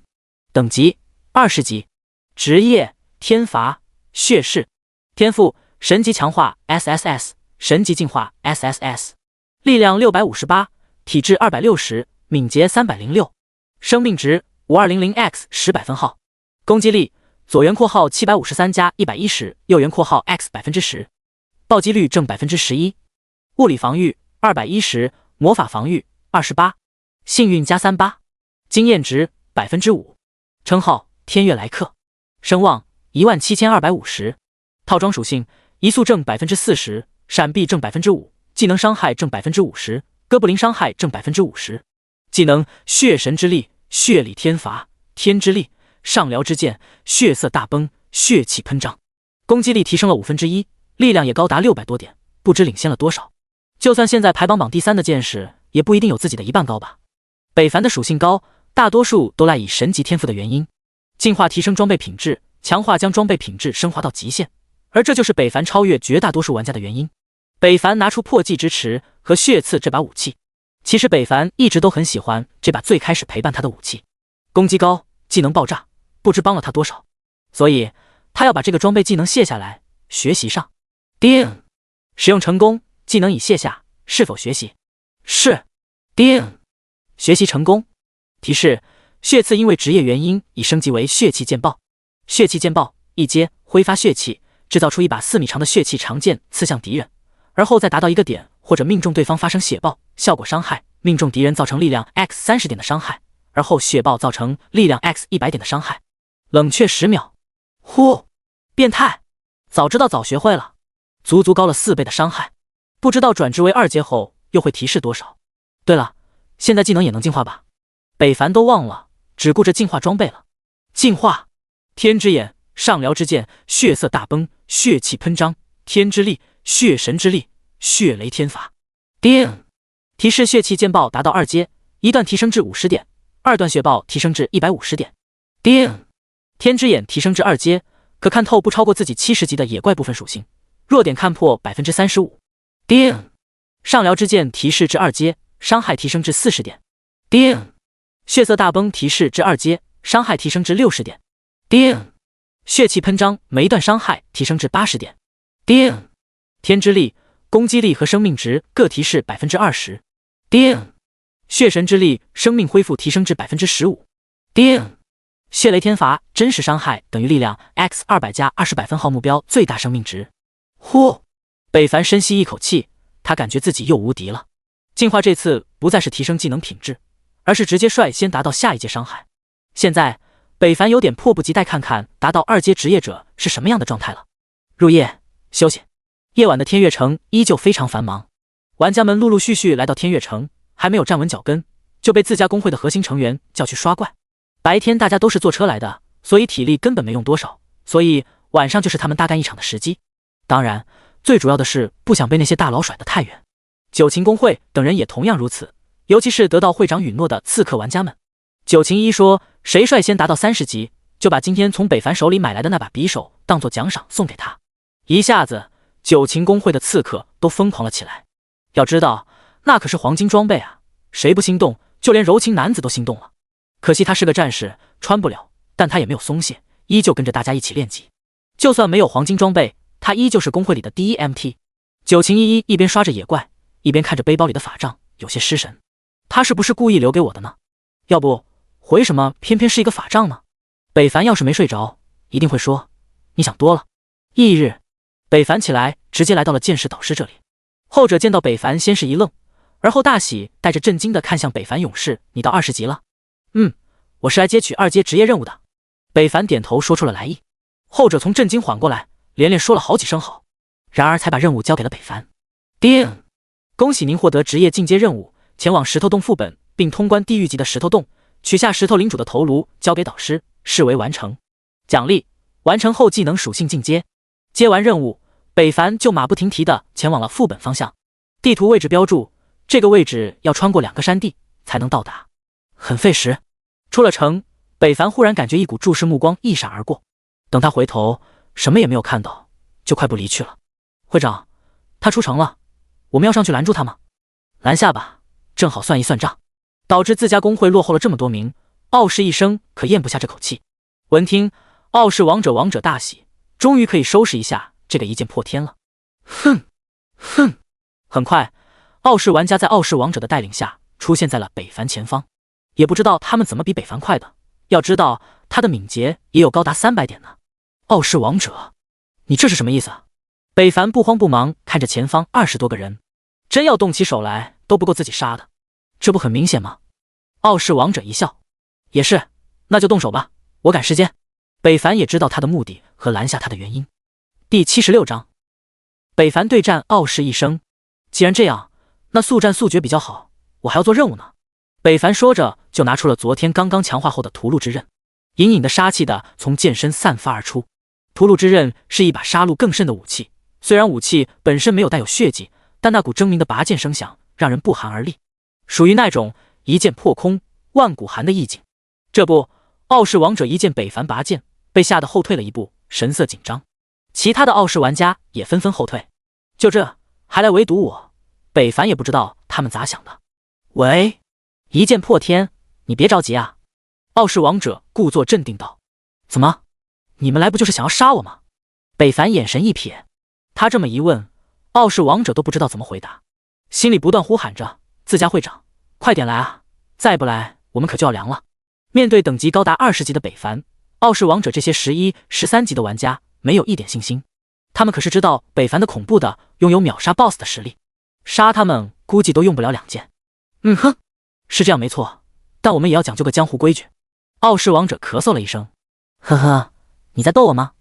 等级20级，职业天罚血誓，天赋神级强化 SSS， 神级进化 SSS， 力量658，体质260，敏捷306，生命值 5200x 1000分号，攻击力左圆括号753加110，右圆括号 x 10%，暴击率正 11%， 物理防御210，魔法防御28，幸运加38，经验值 5%， 称号天月来客，声望17250，套装属性移速正 40%， 闪避正 5%， 技能伤害正 50%， 哥布林伤害正 50%， 技能血神之力，血力天罚，天之力，上辽之剑，血色大崩，血气喷张，攻击力提升了1/5，力量也高达600多点，不知领先了多少。就算现在排榜第3的剑士，也不一定有自己的1半高吧。北凡的属性高，大多数都赖以神级天赋的原因。进化提升装备品质，强化将装备品质升华到极限，而这就是北凡超越绝大多数玩家的原因。北凡拿出破纪之持和血刺这把武器，其实北凡一直都很喜欢这把最开始陪伴他的武器，攻击高，技能爆炸，不知帮了他多少，所以他要把这个装备技能卸下来学习上。叮！使用成功，技能已卸下，是否学习？是。叮！学习成功。提示：血刺因为职业原因已升级为血气剑爆。血气剑爆一阶，挥发血气，制造出一把4米长的血气长剑刺向敌人，而后再达到一个点或者命中对方发生血爆，效果伤害命中敌人造成力量 X30 点的伤害，而后血爆造成力量 X100点的伤害。冷却10秒。呼，变态！早知道早学会了，足足高了4倍的伤害，不知道转职为2阶后又会提示多少。对了，现在技能也能进化吧？北凡都忘了，只顾着进化装备了。进化天之眼，上辽之剑，血色大崩，血气喷张，天之力，血神之力，血雷天罚。叮！提示：血气剑爆达到2阶，一段提升至50点，2段血爆提升至150点。叮！天之眼提升至2阶，可看透不超过自己70级的野怪部分属性，弱点看破 35%。叮！上辽之剑提示至2阶，伤害提升至40点。叮！血色大崩提示至2阶，伤害提升至60点。叮！血气喷张，每一段伤害提升至80点。叮！天之力，攻击力和生命值各提示 20%。叮！血神之力，生命恢复提升至 15%。叮！血雷天罚，真实伤害等于力量 X200加2000分号目标最大生命值。呼！北凡深吸一口气，他感觉自己又无敌了。进化这次不再是提升技能品质，而是直接率先达到下一阶伤害。现在北凡有点迫不及待看看达到2阶职业者是什么样的状态了。入夜休息，夜晚的天悦城依旧非常繁忙，玩家们陆陆续续来到天悦城，还没有站稳脚跟，就被自家公会的核心成员叫去刷怪。白天大家都是坐车来的，所以体力根本没用多少，所以晚上就是他们大干一场的时机。当然，最主要的是不想被那些大佬甩得太远。九琴公会等人也同样如此，尤其是得到会长允诺的刺客玩家们。九琴一说，谁率先达到30级，就把今天从北凡手里买来的那把匕首当做奖赏送给他。一下子，九禽公会的刺客都疯狂了起来。要知道，那可是黄金装备啊，谁不心动？就连柔情男子都心动了。可惜他是个战士，穿不了，但他也没有松懈，依旧跟着大家一起练级。就算没有黄金装备，他依旧是公会里的第一 MT。九禽一一边刷着野怪，一边看着背包里的法杖，有些失神。他是不是故意留给我的呢？要不，为什么偏偏是一个法杖呢？北凡要是没睡着，一定会说：“你想多了。”翌日，北凡起来，直接来到了剑士导师这里。后者见到北凡，先是一愣，而后大喜，带着震惊的看向北凡勇士：“你到20级了？”“我是来接取2阶职业任务的。”北凡点头说出了来意。后者从震惊缓过来，连连说了好几声好，然而才把任务交给了北凡。叮！恭喜您获得职业进阶任务，前往石头洞副本，并通关地狱级的石头洞，取下石头领主的头颅，交给导师，视为完成。奖励：完成后技能属性进阶。接完任务，北凡就马不停蹄地前往了副本方向。地图位置标注，这个位置要穿过2个山地才能到达，很费时。出了城，北凡忽然感觉一股注视目光一闪而过，等他回头，什么也没有看到，就快步离去了。会长，他出城了，我们要上去拦住他吗？拦下吧，正好算一算账。导致自家公会落后了这么多名，傲视一生可咽不下这口气。闻听，傲视王者大喜，终于可以收拾一下这个一剑破天了。哼！很快，傲视玩家在傲视王者的带领下出现在了北凡前方。也不知道他们怎么比北凡快的，要知道他的敏捷也有高达300点呢。傲视王者，你这是什么意思啊？北凡不慌不忙看着前方20多个人，真要动起手来都不够自己杀的，这不很明显吗？傲视王者一笑，也是，那就动手吧，我赶时间。北凡也知道他的目的和拦下他的原因。第76章，北凡对战傲视一生。既然这样，那速战速决比较好，我还要做任务呢。北凡说着，就拿出了昨天刚刚强化后的屠戮之刃，隐隐的杀气的从剑身散发而出。屠戮之刃是一把杀戮更甚的武器，虽然武器本身没有带有血迹，但那股狰鸣的拔剑声响让人不寒而栗，属于那种一剑破空万骨寒的意境。这不，傲视王者一见北凡拔剑，被吓得后退了一步，神色紧张。其他的傲视玩家也纷纷后退。就这，还来围堵我？北凡也不知道他们咋想的。喂，一剑破天，你别着急啊。傲视王者故作镇定道：“怎么，你们来不就是想要杀我吗？”北凡眼神一瞥，他这么一问，傲视王者都不知道怎么回答，心里不断呼喊着：“自家会长，快点来啊！再不来，我们可就要凉了。”面对等级高达20级的北凡，傲视王者这些11、13级的玩家没有一点信心。他们可是知道北凡的恐怖的，拥有秒杀 BOSS 的实力，杀他们估计都用不了2剑。是这样没错，但我们也要讲究个江湖规矩。傲视王者咳嗽了一声，呵呵，你在逗我吗？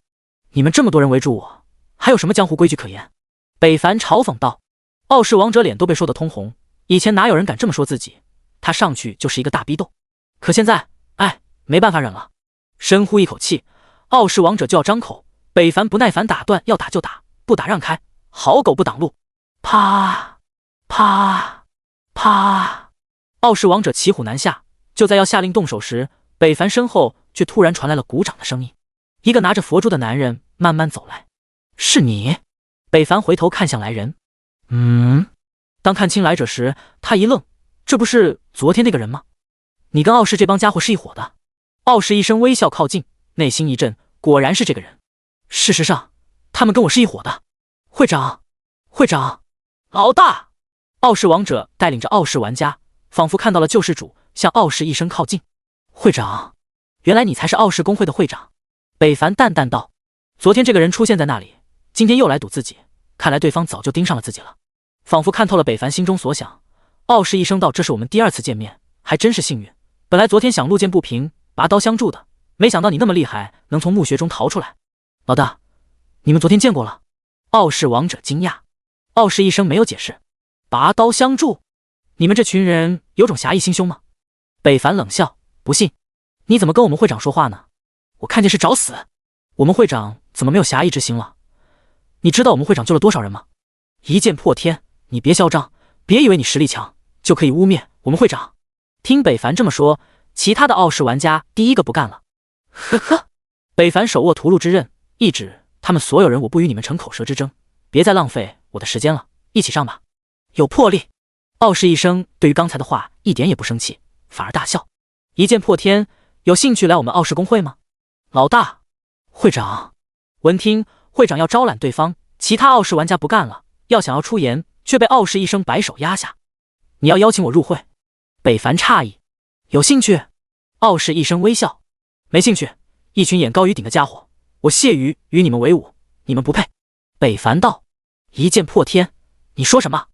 你们这么多人围住我，还有什么江湖规矩可言？北凡嘲讽道。傲视王者脸都被说得通红，以前哪有人敢这么说自己，他上去就是一个大逼斗。可现在，没办法忍了。深呼一口气，傲视王者就要张口，北凡不耐烦打断，要打就打，不打让开，好狗不挡路。啪啪啪！傲视王者骑虎难下，就在要下令动手时，北凡身后却突然传来了鼓掌的声音。一个拿着佛珠的男人慢慢走来。是你？北凡回头看向来人。当看清来者时，他一愣，这不是昨天那个人吗？你跟傲视这帮家伙是一伙的。傲视一声微笑靠近，内心一震，果然是这个人。事实上，他们跟我是一伙的。会长，老大！傲视王者带领着傲视玩家，仿佛看到了救世主，向傲视一声靠近。会长，原来你才是傲视公会的会长。北凡淡淡道。昨天这个人出现在那里，今天又来堵自己，看来对方早就盯上了自己了。仿佛看透了北凡心中所想，傲视一声道：“这是我们第2次见面，还真是幸运。本来昨天想路见不平，拔刀相助的，没想到你那么厉害，能从墓穴中逃出来。老大，你们昨天见过了？”傲视王者惊讶。傲视一声没有解释。拔刀相助？你们这群人有种侠义心胸吗？北凡冷笑，不信，你怎么跟我们会长说话呢？我看见是找死。我们会长怎么没有侠义之心了？你知道我们会长救了多少人吗？一剑破天，你别嚣张，别以为你实力强就可以污蔑我们会长。听北凡这么说，其他的傲视玩家第一个不干了。呵呵，北凡手握屠戮之刃，一指他们所有人，我不与你们逞口舌之争，别再浪费我的时间了，一起上吧。有魄力！傲视一生对于刚才的话一点也不生气，反而大笑。一剑破天，有兴趣来我们傲视公会吗？老大，会长。闻听会长要招揽对方，其他傲视玩家不干了，想要出言，却被傲视一生摆手压下。你要邀请我入会？北凡诧异。有兴趣？傲视一生微笑。没兴趣，一群眼高于顶的家伙，我屑于与你们为伍，你们不配。北凡道。一剑破天，你说什么？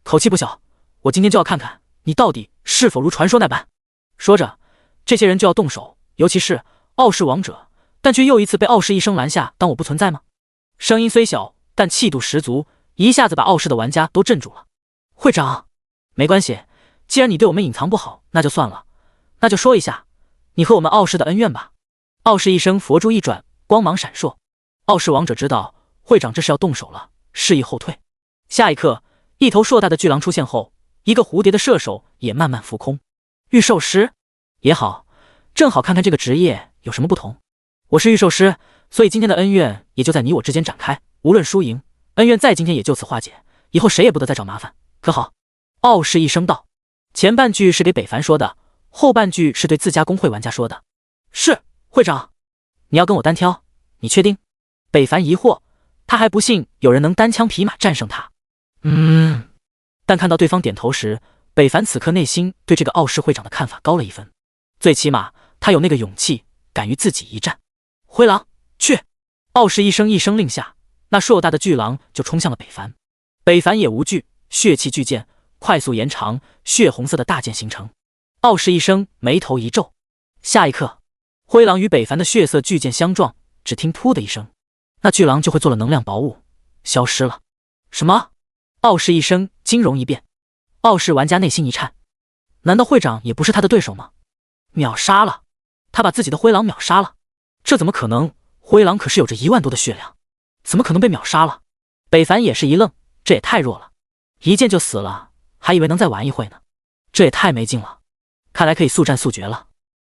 口气不小，我今天就要看看你到底是否如传说那般。说着，这些人就要动手，尤其是傲视王者，但却又一次被傲视一生拦下，当我不存在吗？声音虽小，但气度十足，一下子把傲视的玩家都镇住了。会长，没关系，既然你对我们隐藏不好，那就算了，那就说一下你和我们傲视的恩怨吧。傲视一生佛珠一转，光芒闪烁。傲视王者知道会长这是要动手了，示意后退。下一刻，一头硕大的巨狼出现后，一个蝴蝶的射手也慢慢浮空。御兽师也好，正好看看这个职业有什么不同。我是御兽师，所以今天的恩怨也就在你我之间展开，无论输赢，恩怨在今天也就此化解，以后谁也不得再找麻烦，可好？傲视一声道。前半句是给北凡说的，后半句是对自家公会玩家说的。是，会长。你要跟我单挑，你确定？北凡疑惑，他还不信有人能单枪匹马战胜他。但看到对方点头时，北凡此刻内心对这个傲视会长的看法高了一分，最起码他有那个勇气，敢与自己一战。灰狼，去！傲视一声令下，那硕大的巨狼就冲向了北凡。北凡也无惧，血气巨剑快速延长，血红色的大剑形成。傲视一声眉头一皱，下一刻，灰狼与北凡的血色巨剑相撞，只听噗的一声，那巨狼就会做了能量薄雾，消失了。什么？傲视一声惊容一变，傲视玩家内心一颤，难道会长也不是他的对手吗？秒杀了，他把自己的灰狼秒杀了，这怎么可能？灰狼可是有着1万多的血量，怎么可能被秒杀了？北凡也是一愣，这也太弱了，一剑就死了，还以为能再玩一会呢，这也太没劲了，看来可以速战速决了。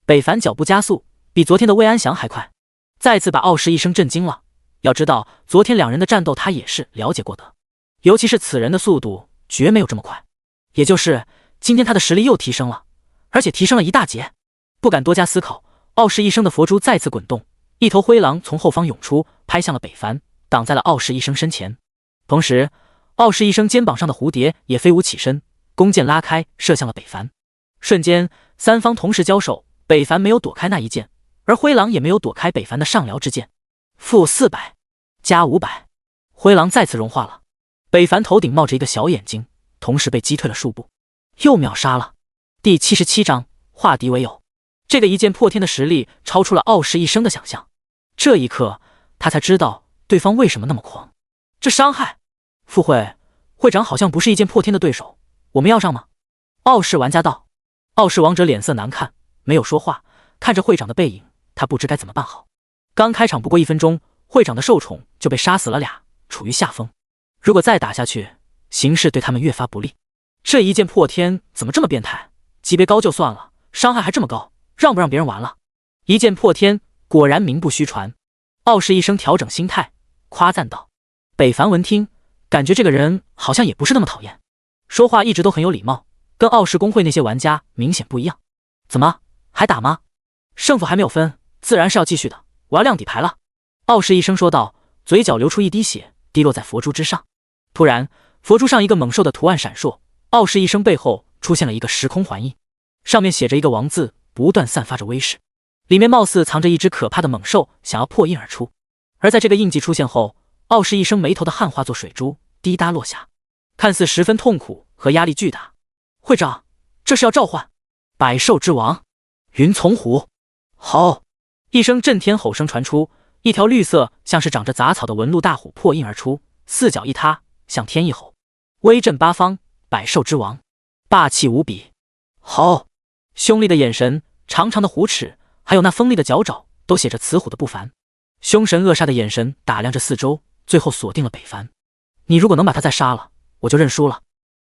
北凡脚步加速，比昨天的魏安祥还快，再次把傲视一生震惊了。要知道昨天两人的战斗他也是了解过的，尤其是此人的速度绝没有这么快，也就是今天他的实力又提升了，而且提升了一大截。不敢多加思考，傲视一生的佛珠再次滚动，一头灰狼从后方涌出，拍向了北凡，挡在了傲视一生身前。同时傲视一生肩膀上的蝴蝶也飞舞起身，弓箭拉开，射向了北凡。瞬间三方同时交手，北凡没有躲开那一剑，而灰狼也没有躲开北凡的上撩之剑。负400加500，灰狼再次融化了。北凡头顶冒着一个小眼睛，同时被击退了数步，又秒杀了。第77章化敌为友。这个一剑破天的实力超出了傲视一生的想象。这一刻他才知道对方为什么那么狂。这伤害，副会长好像不是一剑破天的对手，我们要上吗？傲视玩家道。傲视王者脸色难看，没有说话，看着会长的背影，他不知该怎么办好。刚开场不过1分钟，会长的受宠就被杀死了俩，处于下风。如果再打下去，形势对他们越发不利。这一剑破天怎么这么变态？级别高就算了，伤害还这么高，让不让别人玩了？一剑破天果然名不虚传。傲视一生调整心态，夸赞道。北凡闻听，感觉这个人好像也不是那么讨厌，说话一直都很有礼貌，跟傲视公会那些玩家明显不一样。怎么还打吗？胜负还没有分，自然是要继续的，我要亮底牌了。傲视一生说道，嘴角流出一滴血，滴落在佛珠之上。突然佛珠上一个猛兽的图案闪烁，傲视一生背后出现了一个时空环印，上面写着一个王字，不断散发着威势，里面貌似藏着一只可怕的猛兽，想要破印而出。而在这个印记出现后，傲视一生眉头的汗化作水珠，滴答落下，看似十分痛苦和压力巨大。会长，这是要召唤百兽之王云从虎。吼！一声震天吼声传出，一条绿色像是长着杂草的纹路大虎破印而出，四脚一踏，向天一吼，威震八方，百兽之王，霸气无比。吼！凶厉的眼神，长长的虎齿，还有那锋利的脚爪，都写着此虎的不凡。凶神恶煞的眼神打量着四周，最后锁定了北凡。你如果能把他再杀了，我就认输了。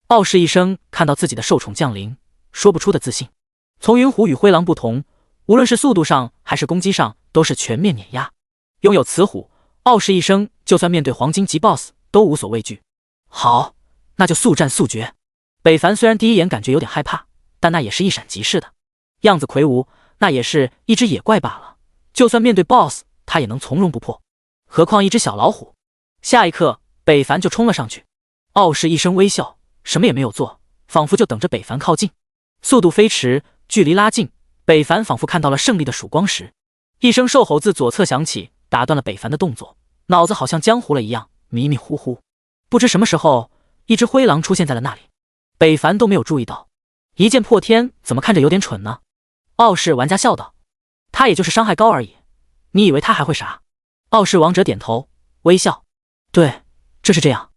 傲视一生看到自己的受宠降临，说不出的自信。从云虎与灰狼不同，无论是速度上还是攻击上都是全面碾压。拥有雌虎，傲视一生就算面对黄金级 BOSS 都无所畏惧。好，那就速战速决。北凡虽然第一眼感觉有点害怕，但那也是一闪即逝的。样子魁梧，那也是一只野怪罢了，就算面对 BOSS 他也能从容不迫，何况一只小老虎。下一刻北凡就冲了上去，傲视一生微笑，什么也没有做，仿佛就等着北凡靠近。速度飞驰，距离拉近，北凡仿佛看到了胜利的曙光时。一声兽吼自左侧响起，打断了北凡的动作，脑子好像浆糊了一样，迷迷糊糊。不知什么时候，一只灰狼出现在了那里，北凡都没有注意到。一剑破天怎么看着有点蠢呢？傲视玩家笑道：“他也就是伤害高而已，你以为他还会啥？”傲视王者点头微笑：“对，这是这样。”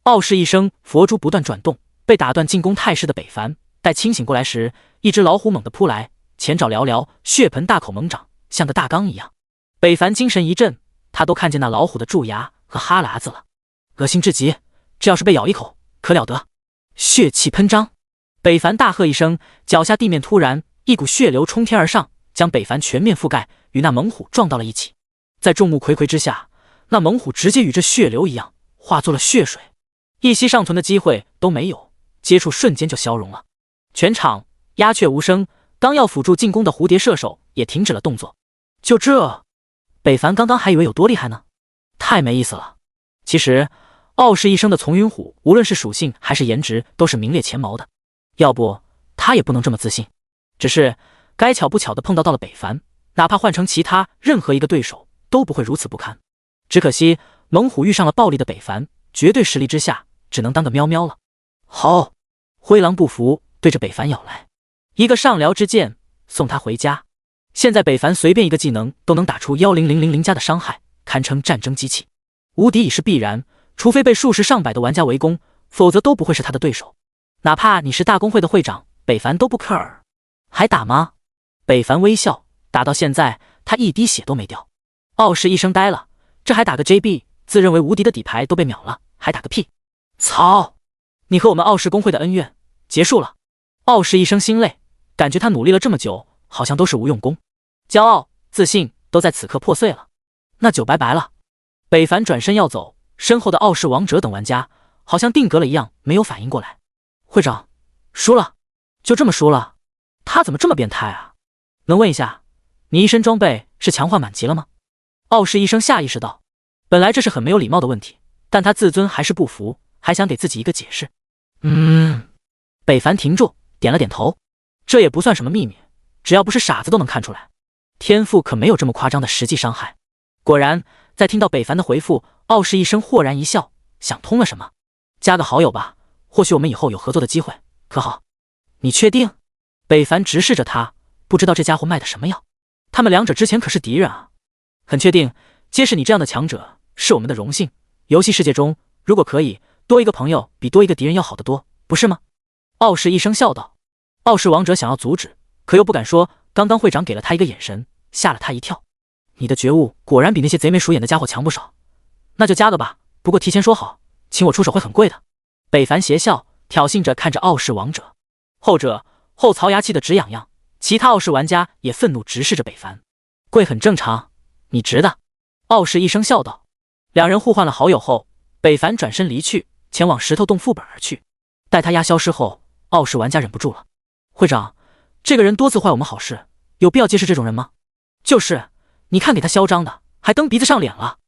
傲视一生佛珠不断转动，被打断进攻态势的北凡待清醒过来时，一只老虎猛地扑来，前爪寥寥，血盆大口猛长，像个大缸一样。北凡精神一振，他都看见那老虎的蛀牙和哈喇子了，恶心至极，这要是被咬一口可了得。血气喷张，北凡大喝一声，脚下地面突然一股血流冲天而上，将北凡全面覆盖，与那猛虎撞到了一起。在众目睽睽之下，那猛虎直接与这血流一样化作了血水，一息尚存的机会都没有，接触瞬间就消融了。全场鸦雀无声，刚要辅助进攻的蝴蝶射手也停止了动作。就这，北凡刚刚还以为有多厉害呢，太没意思了。其实傲视一生的丛云虎无论是属性还是颜值都是名列前茅的，要不他也不能这么自信。只是该巧不巧的碰到了北凡，哪怕换成其他任何一个对手都不会如此不堪。只可惜猛虎遇上了暴力的北凡，绝对实力之下只能当个喵喵了。好，灰狼不服，对着北凡咬来，一个上撩之剑送他回家。现在北凡随便一个技能都能打出10000加的伤害，堪称战争机器，无敌已是必然，除非被数十上百的玩家围攻，否则都不会是他的对手。哪怕你是大公会的会长，北凡都不克尔。还打吗？北凡微笑，打到现在他一滴血都没掉。傲视一生呆了，这还打个 JB， 自认为无敌的底牌都被秒了，还打个屁！操！你和我们傲视公会的恩怨结束了。傲视一生心累，感觉他努力了这么久，好像都是无用功，骄傲自信都在此刻破碎了，那就拜拜了。北凡转身要走，身后的傲视王者等玩家好像定格了一样，没有反应过来。会长，输了，就这么输了？他怎么这么变态啊？能问一下，你一身装备是强化满级了吗？傲视一生下意识道，本来这是很没有礼貌的问题，但他自尊还是不服，还想给自己一个解释。北凡停住，点了点头，这也不算什么秘密，只要不是傻子都能看出来，天赋可没有这么夸张的实际伤害。果然，在听到北凡的回复，傲视一生豁然一笑，想通了什么，加个好友吧，或许我们以后有合作的机会，可好？你确定？北凡直视着他，不知道这家伙卖的什么药。他们两者之前可是敌人啊。很确定，结识你这样的强者是我们的荣幸。游戏世界中，如果可以，多一个朋友比多一个敌人要好得多，不是吗？傲视一生笑道。傲视王者想要阻止，可又不敢说，刚刚会长给了他一个眼神，吓了他一跳。你的觉悟果然比那些贼眉鼠眼的家伙强不少，那就加个吧，不过提前说好，请我出手会很贵的。北凡邪笑，挑衅着看着傲视王者，后者后槽牙气得直痒痒，其他傲视玩家也愤怒直视着北凡。贵很正常，你值的。傲视一生笑道。两人互换了好友后，北凡转身离去，前往石头洞副本而去。待他丫消失后，傲视玩家忍不住了，会长，这个人多次坏我们好事，有必要结识这种人吗？就是，你看给他嚣张的，还蹬鼻子上脸了。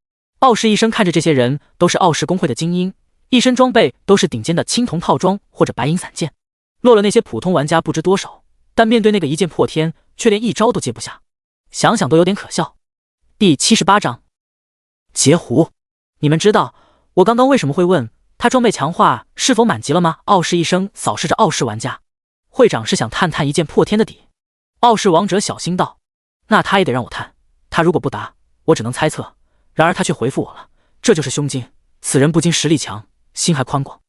傲视一生看着这些人都是傲视公会的精英，一身装备都是顶尖的青铜套装或者白银散剑，落了那些普通玩家不知多少，但面对那个一剑破天，却连一招都接不下，想想都有点可笑。第78章截胡。你们知道我刚刚为什么会问他装备强化是否满级了吗？傲视一生扫视着傲视玩家，会长是想探探一剑破天的底。傲视王者小心道，那他也得让我探，他如果不答，我只能猜测。然而他却回复我了，这就是胸襟，此人不仅实力强，心还宽广。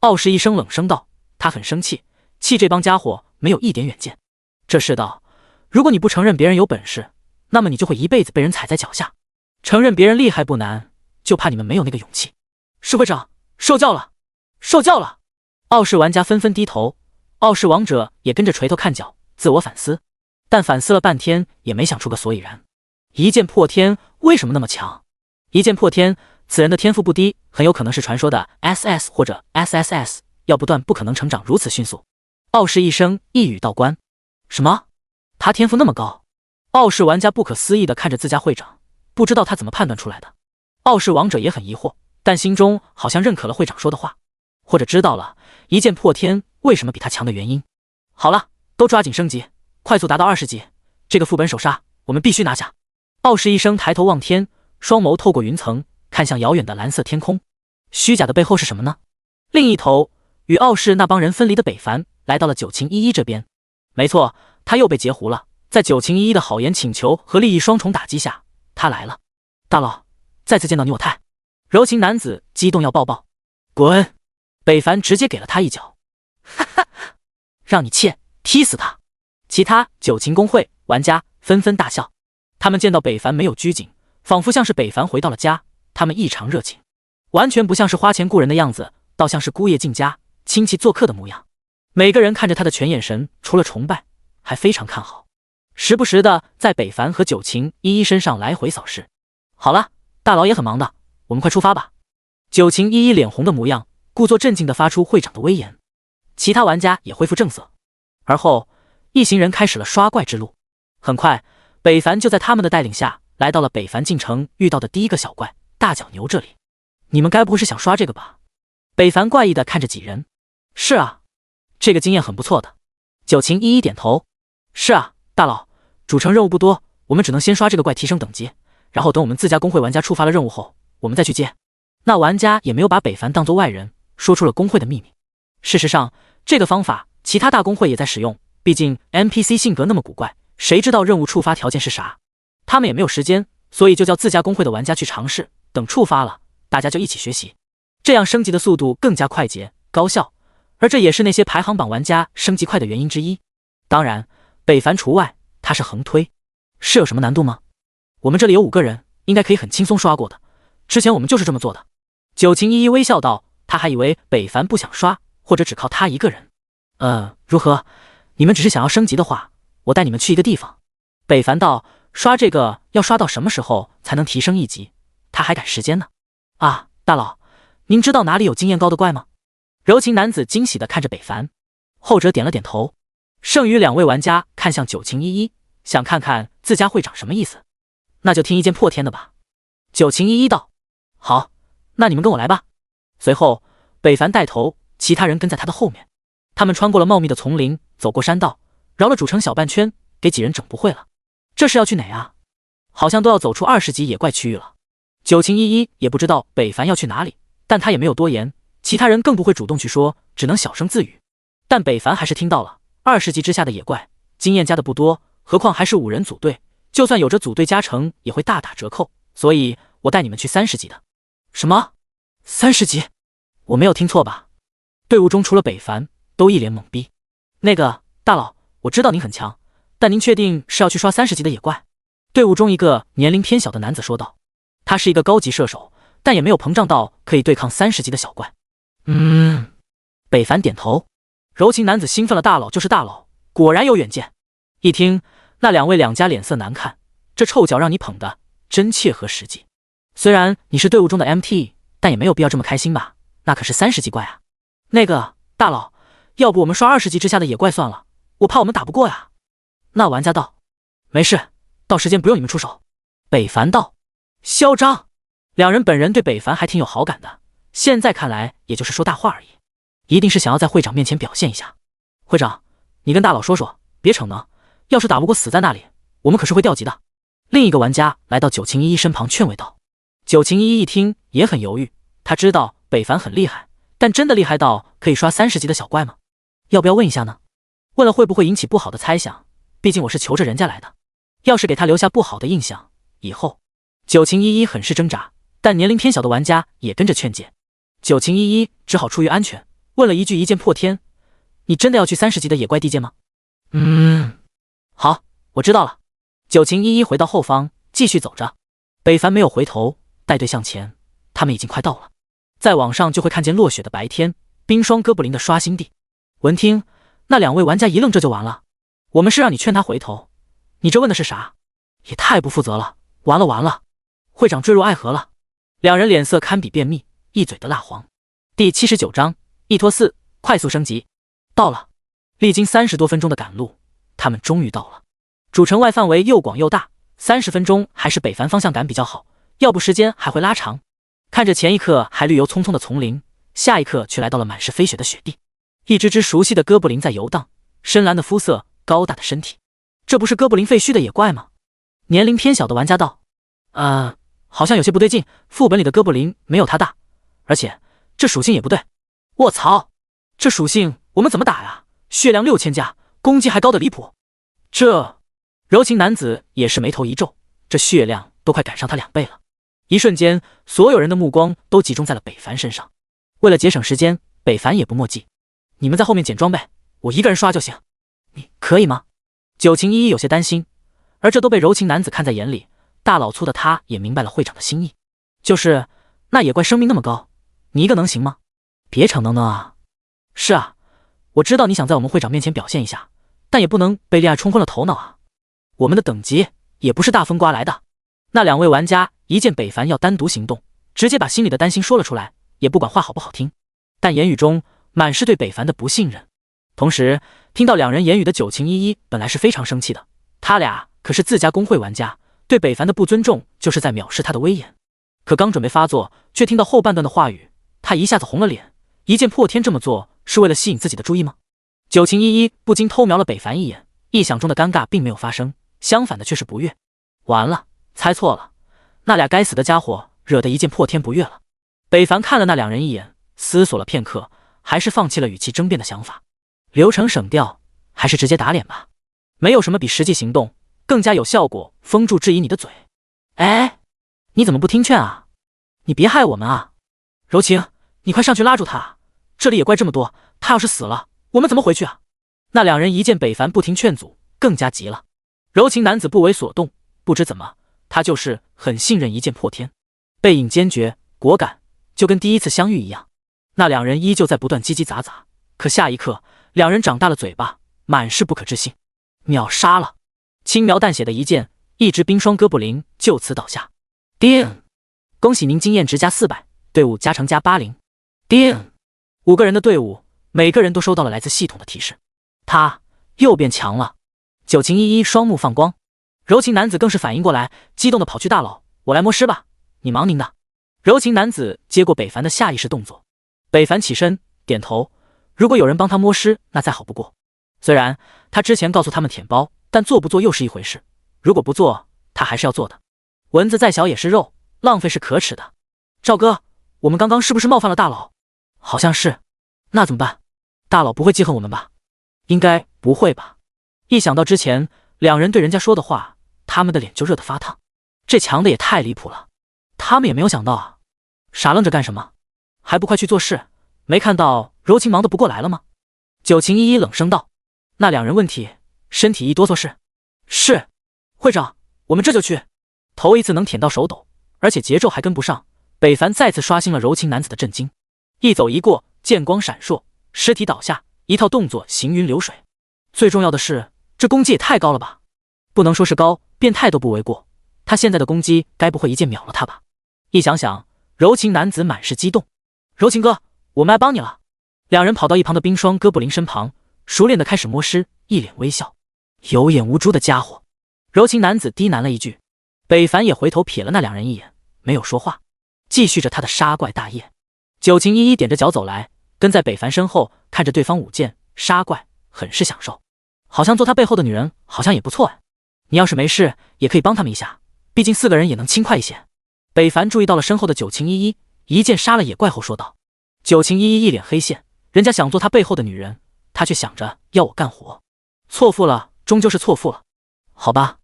傲视一生冷声道，他很生气，气这帮家伙没有一点远见。这世道，如果你不承认别人有本事，那么你就会一辈子被人踩在脚下。承认别人厉害不难，就怕你们没有那个勇气。是会长，受教了，受教了。傲视玩家纷纷低头，傲视王者也跟着垂头看脚，自我反思，但反思了半天也没想出个所以然。一剑破天为什么那么强？一剑破天，此人的天赋不低，很有可能是传说的 SS 或者 SSS， 要不断不可能成长如此迅速。傲视一生一语道关。什么？他天赋那么高？傲视玩家不可思议地看着自家会长，不知道他怎么判断出来的。傲视王者也很疑惑，但心中好像认可了会长说的话，或者知道了一剑破天为什么比他强的原因。好了，都抓紧升级，快速达到20级，这个副本首杀我们必须拿下。傲视一生抬头望天，双眸透过云层看向遥远的蓝色天空。虚假的背后是什么呢？另一头，与傲视那帮人分离的北凡来到了九晴依依这边。没错，他又被截胡了。在九晴依依的好言请求和利益双重打击下，他来了。大佬，再次见到你我太……柔情男子激动要抱抱。滚！北凡直接给了他一脚。哈哈，让你切，踢死他！其他九晴公会玩家纷纷大笑。他们见到北凡没有拘谨，仿佛像是北凡回到了家，他们异常热情，完全不像是花钱雇人的样子，倒像是姑爷进家，亲戚做客的模样。每个人看着他的全眼神，除了崇拜，还非常看好，时不时的在北凡和九晴依依身上来回扫视。好了，大佬也很忙的，我们快出发吧。九晴依依脸红的模样，故作镇静的发出会长的威严。其他玩家也恢复正色，而后一行人开始了刷怪之路。很快，北凡就在他们的带领下来到了北凡进城遇到的第一个小怪大脚牛这里。你们该不会是想刷这个吧？北凡怪异的看着几人。是啊，这个经验很不错的。九晴依依点头。是啊，大佬，主城任务不多，我们只能先刷这个怪提升等级，然后等我们自家公会玩家触发了任务后，我们再去接。那玩家也没有把北凡当作外人，说出了公会的秘密。事实上，这个方法其他大公会也在使用，毕竟 NPC 性格那么古怪，谁知道任务触发条件是啥？他们也没有时间，所以就叫自家公会的玩家去尝试，等触发了，大家就一起学习，这样升级的速度更加快捷高效，而这也是那些排行榜玩家升级快的原因之一。当然，北凡除外，他是横推。是有什么难度吗？我们这里有5个人，应该可以很轻松刷过的，之前我们就是这么做的。九晴依依微笑道，他还以为北凡不想刷，或者只靠他一个人。如何？你们只是想要升级的话，我带你们去一个地方。北凡道，刷这个要刷到什么时候才能提升1级？他还赶时间呢。啊，大佬，您知道哪里有经验高的怪吗？柔情男子惊喜地看着北凡，后者点了点头。剩余2位玩家看向九晴依依，想看看自家会长什么意思。那就听一剑破天的吧。九晴依依道，好，那你们跟我来吧。随后，北凡带头，其他人跟在他的后面。他们穿过了茂密的丛林，走过山道，绕了主城小半圈，给几人整不会了。这是要去哪啊？好像都要走出20级野怪区域了。九晴依依也不知道北凡要去哪里，但他也没有多言，其他人更不会主动去说，只能小声自语。但北凡还是听到了，20级之下的野怪，经验加的不多，何况还是5人组队，就算有着组队加成，也会大打折扣，所以我带你们去30级的。什么？30级？我没有听错吧？队伍中除了北凡，都一脸懵逼。那个大佬，我知道您很强，但您确定是要去刷30级的野怪？队伍中一个年龄偏小的男子说道。他是一个高级射手，但也没有膨胀到可以对抗30级的小怪。北凡点头。柔情男子兴奋了，大佬就是大佬，果然有远见。一听，那2位两家脸色难看，这臭脚让你捧的真切合实际。虽然你是队伍中的 MT， 但也没有必要这么开心吧？那可是30级怪啊。那个大佬，要不我们刷20级之下的野怪算了，我怕我们打不过呀。那玩家道，没事，到时间不用你们出手。北凡道，嚣张。2人本人对北凡还挺有好感的，现在看来也就是说大话而已，一定是想要在会长面前表现一下。会长，你跟大佬说说，别逞能，要是打不过死在那里，我们可是会调级的。另一个玩家来到九晴依依身旁劝慰道。九晴依依一听也很犹豫，他知道北凡很厉害，但真的厉害到可以刷30级的小怪吗？要不要问一下呢？问了会不会引起不好的猜想？毕竟我是求着人家来的，要是给他留下不好的印象，以后……九晴依依很是挣扎，但年龄偏小的玩家也跟着劝解。九晴依依只好出于安全，问了一句一剑破天：“你真的要去30级的野怪地界吗？”好，我知道了。九晴依依回到后方，继续走着。北凡没有回头，带队向前。他们已经快到了，再往上就会看见落雪的白天，冰霜哥布林的刷新地。闻听，那2位玩家一愣，这就完了？我们是让你劝他回头，你这问的是啥？也太不负责了！完了完了，会长坠入爱河了！两人脸色堪比便秘，一嘴的蜡黄。第79章一拖四，快速升级。到了，历经30多分钟的赶路，他们终于到了。主城外范围又广又大，30分钟还是北凡方向感比较好，要不时间还会拉长。看着前一刻还绿油葱葱的丛林，下一刻却来到了满是飞雪的雪地。一只只熟悉的哥布林在游荡，深蓝的肤色，高大的身体，这不是哥布林废墟的野怪吗？年龄偏小的玩家道：好像有些不对劲，副本里的哥布林没有他大，而且这属性也不对。卧槽，这属性我们怎么打呀？血量6000加，攻击还高的离谱。这柔情男子也是眉头一皱，这血量都快赶上他2倍了。一瞬间，所有人的目光都集中在了北凡身上。为了节省时间，北凡也不墨迹，你们在后面捡装备，我一个人刷就行。你可以吗？九情依依有些担心，而这都被柔情男子看在眼里。大老粗的他也明白了会长的心意，就是那野怪生命那么高，你一个能行吗？别逞能啊！是啊，我知道你想在我们会长面前表现一下，但也不能被恋爱冲昏了头脑啊。我们的等级也不是大风刮来的。那2位玩家一见北凡要单独行动，直接把心里的担心说了出来，也不管话好不好听，但言语中满是对北凡的不信任。同时听到2人言语的九情依依本来是非常生气的，他俩可是自家公会玩家，对北凡的不尊重就是在藐视他的威严。可刚准备发作，却听到后半段的话语，他一下子红了脸。一剑破天这么做是为了吸引自己的注意吗？九情依依不禁偷瞄了北凡一眼，意想中的尴尬并没有发生，相反的却是不悦。完了，猜错了，那俩该死的家伙惹得一剑破天不悦了。北凡看了那2人一眼，思索了片刻，还是放弃了与其争辩的想法。流程省掉，还是直接打脸吧，没有什么比实际行动更加有效果封住质疑你的嘴。哎，你怎么不听劝啊？你别害我们啊！柔情，你快上去拉住他，这里野怪这么多，他要是死了，我们怎么回去啊？那2人一见北凡不听劝阻，更加急了。柔情男子不为所动，不知怎么，他就是很信任一剑破天，背影坚决果敢，就跟第一次相遇一样。那2人依旧在不断叽叽喳喳，可下一刻2人长大了嘴巴，满是不可置信。秒杀了！轻描淡写的一剑，一只冰霜哥布林就此倒下。叮！恭喜您经验值加400，队伍加成加80。叮！5个人的队伍，每个人都收到了来自系统的提示，他又变强了。九情依依双目放光，柔情男子更是反应过来，激动的跑去大佬，我来摸尸吧，你忙您的。柔情男子接过北凡的下意识动作，北凡起身点头，如果有人帮他摸尸，那再好不过。虽然他之前告诉他们舔包，但做不做又是一回事，如果不做，他还是要做的。蚊子再小也是肉，浪费是可耻的。赵哥，我们刚刚是不是冒犯了大佬？好像是，那怎么办？大佬不会记恨我们吧？应该不会吧。一想到之前2人对人家说的话，他们的脸就热得发烫。这强的也太离谱了，他们也没有想到啊。傻愣着干什么？还不快去做事？没看到柔情忙得不过来了吗？九情依依冷声道。那2人问题，身体一哆嗦是。是，会长，我们这就去。头一次能舔到手抖，而且节奏还跟不上，北凡再次刷新了柔情男子的震惊。一走一过，剑光闪烁，尸体倒下，一套动作行云流水。最重要的是，这攻击也太高了吧？不能说是高，变态都不为过。他现在的攻击该不会一剑秒了他吧？一想想，柔情男子满是激动。柔情哥，我们来帮你了。2人跑到一旁的冰霜哥布林身旁，熟练的开始摸尸，一脸微笑。有眼无珠的家伙。柔情男子低喃了一句。北凡也回头瞥了那2人一眼，没有说话，继续着他的杀怪大业。九情依依踮着脚走来，跟在北凡身后，看着对方舞剑杀怪，很是享受。好像做他背后的女人好像也不错哎。你要是没事，也可以帮他们一下，毕竟4个人也能轻快一些。北凡注意到了身后的九情依依，一剑杀了野怪后说道。九情依依一脸黑线，人家想做他背后的女人，他却想着要我干活。错付了，终究是错付了。好吧，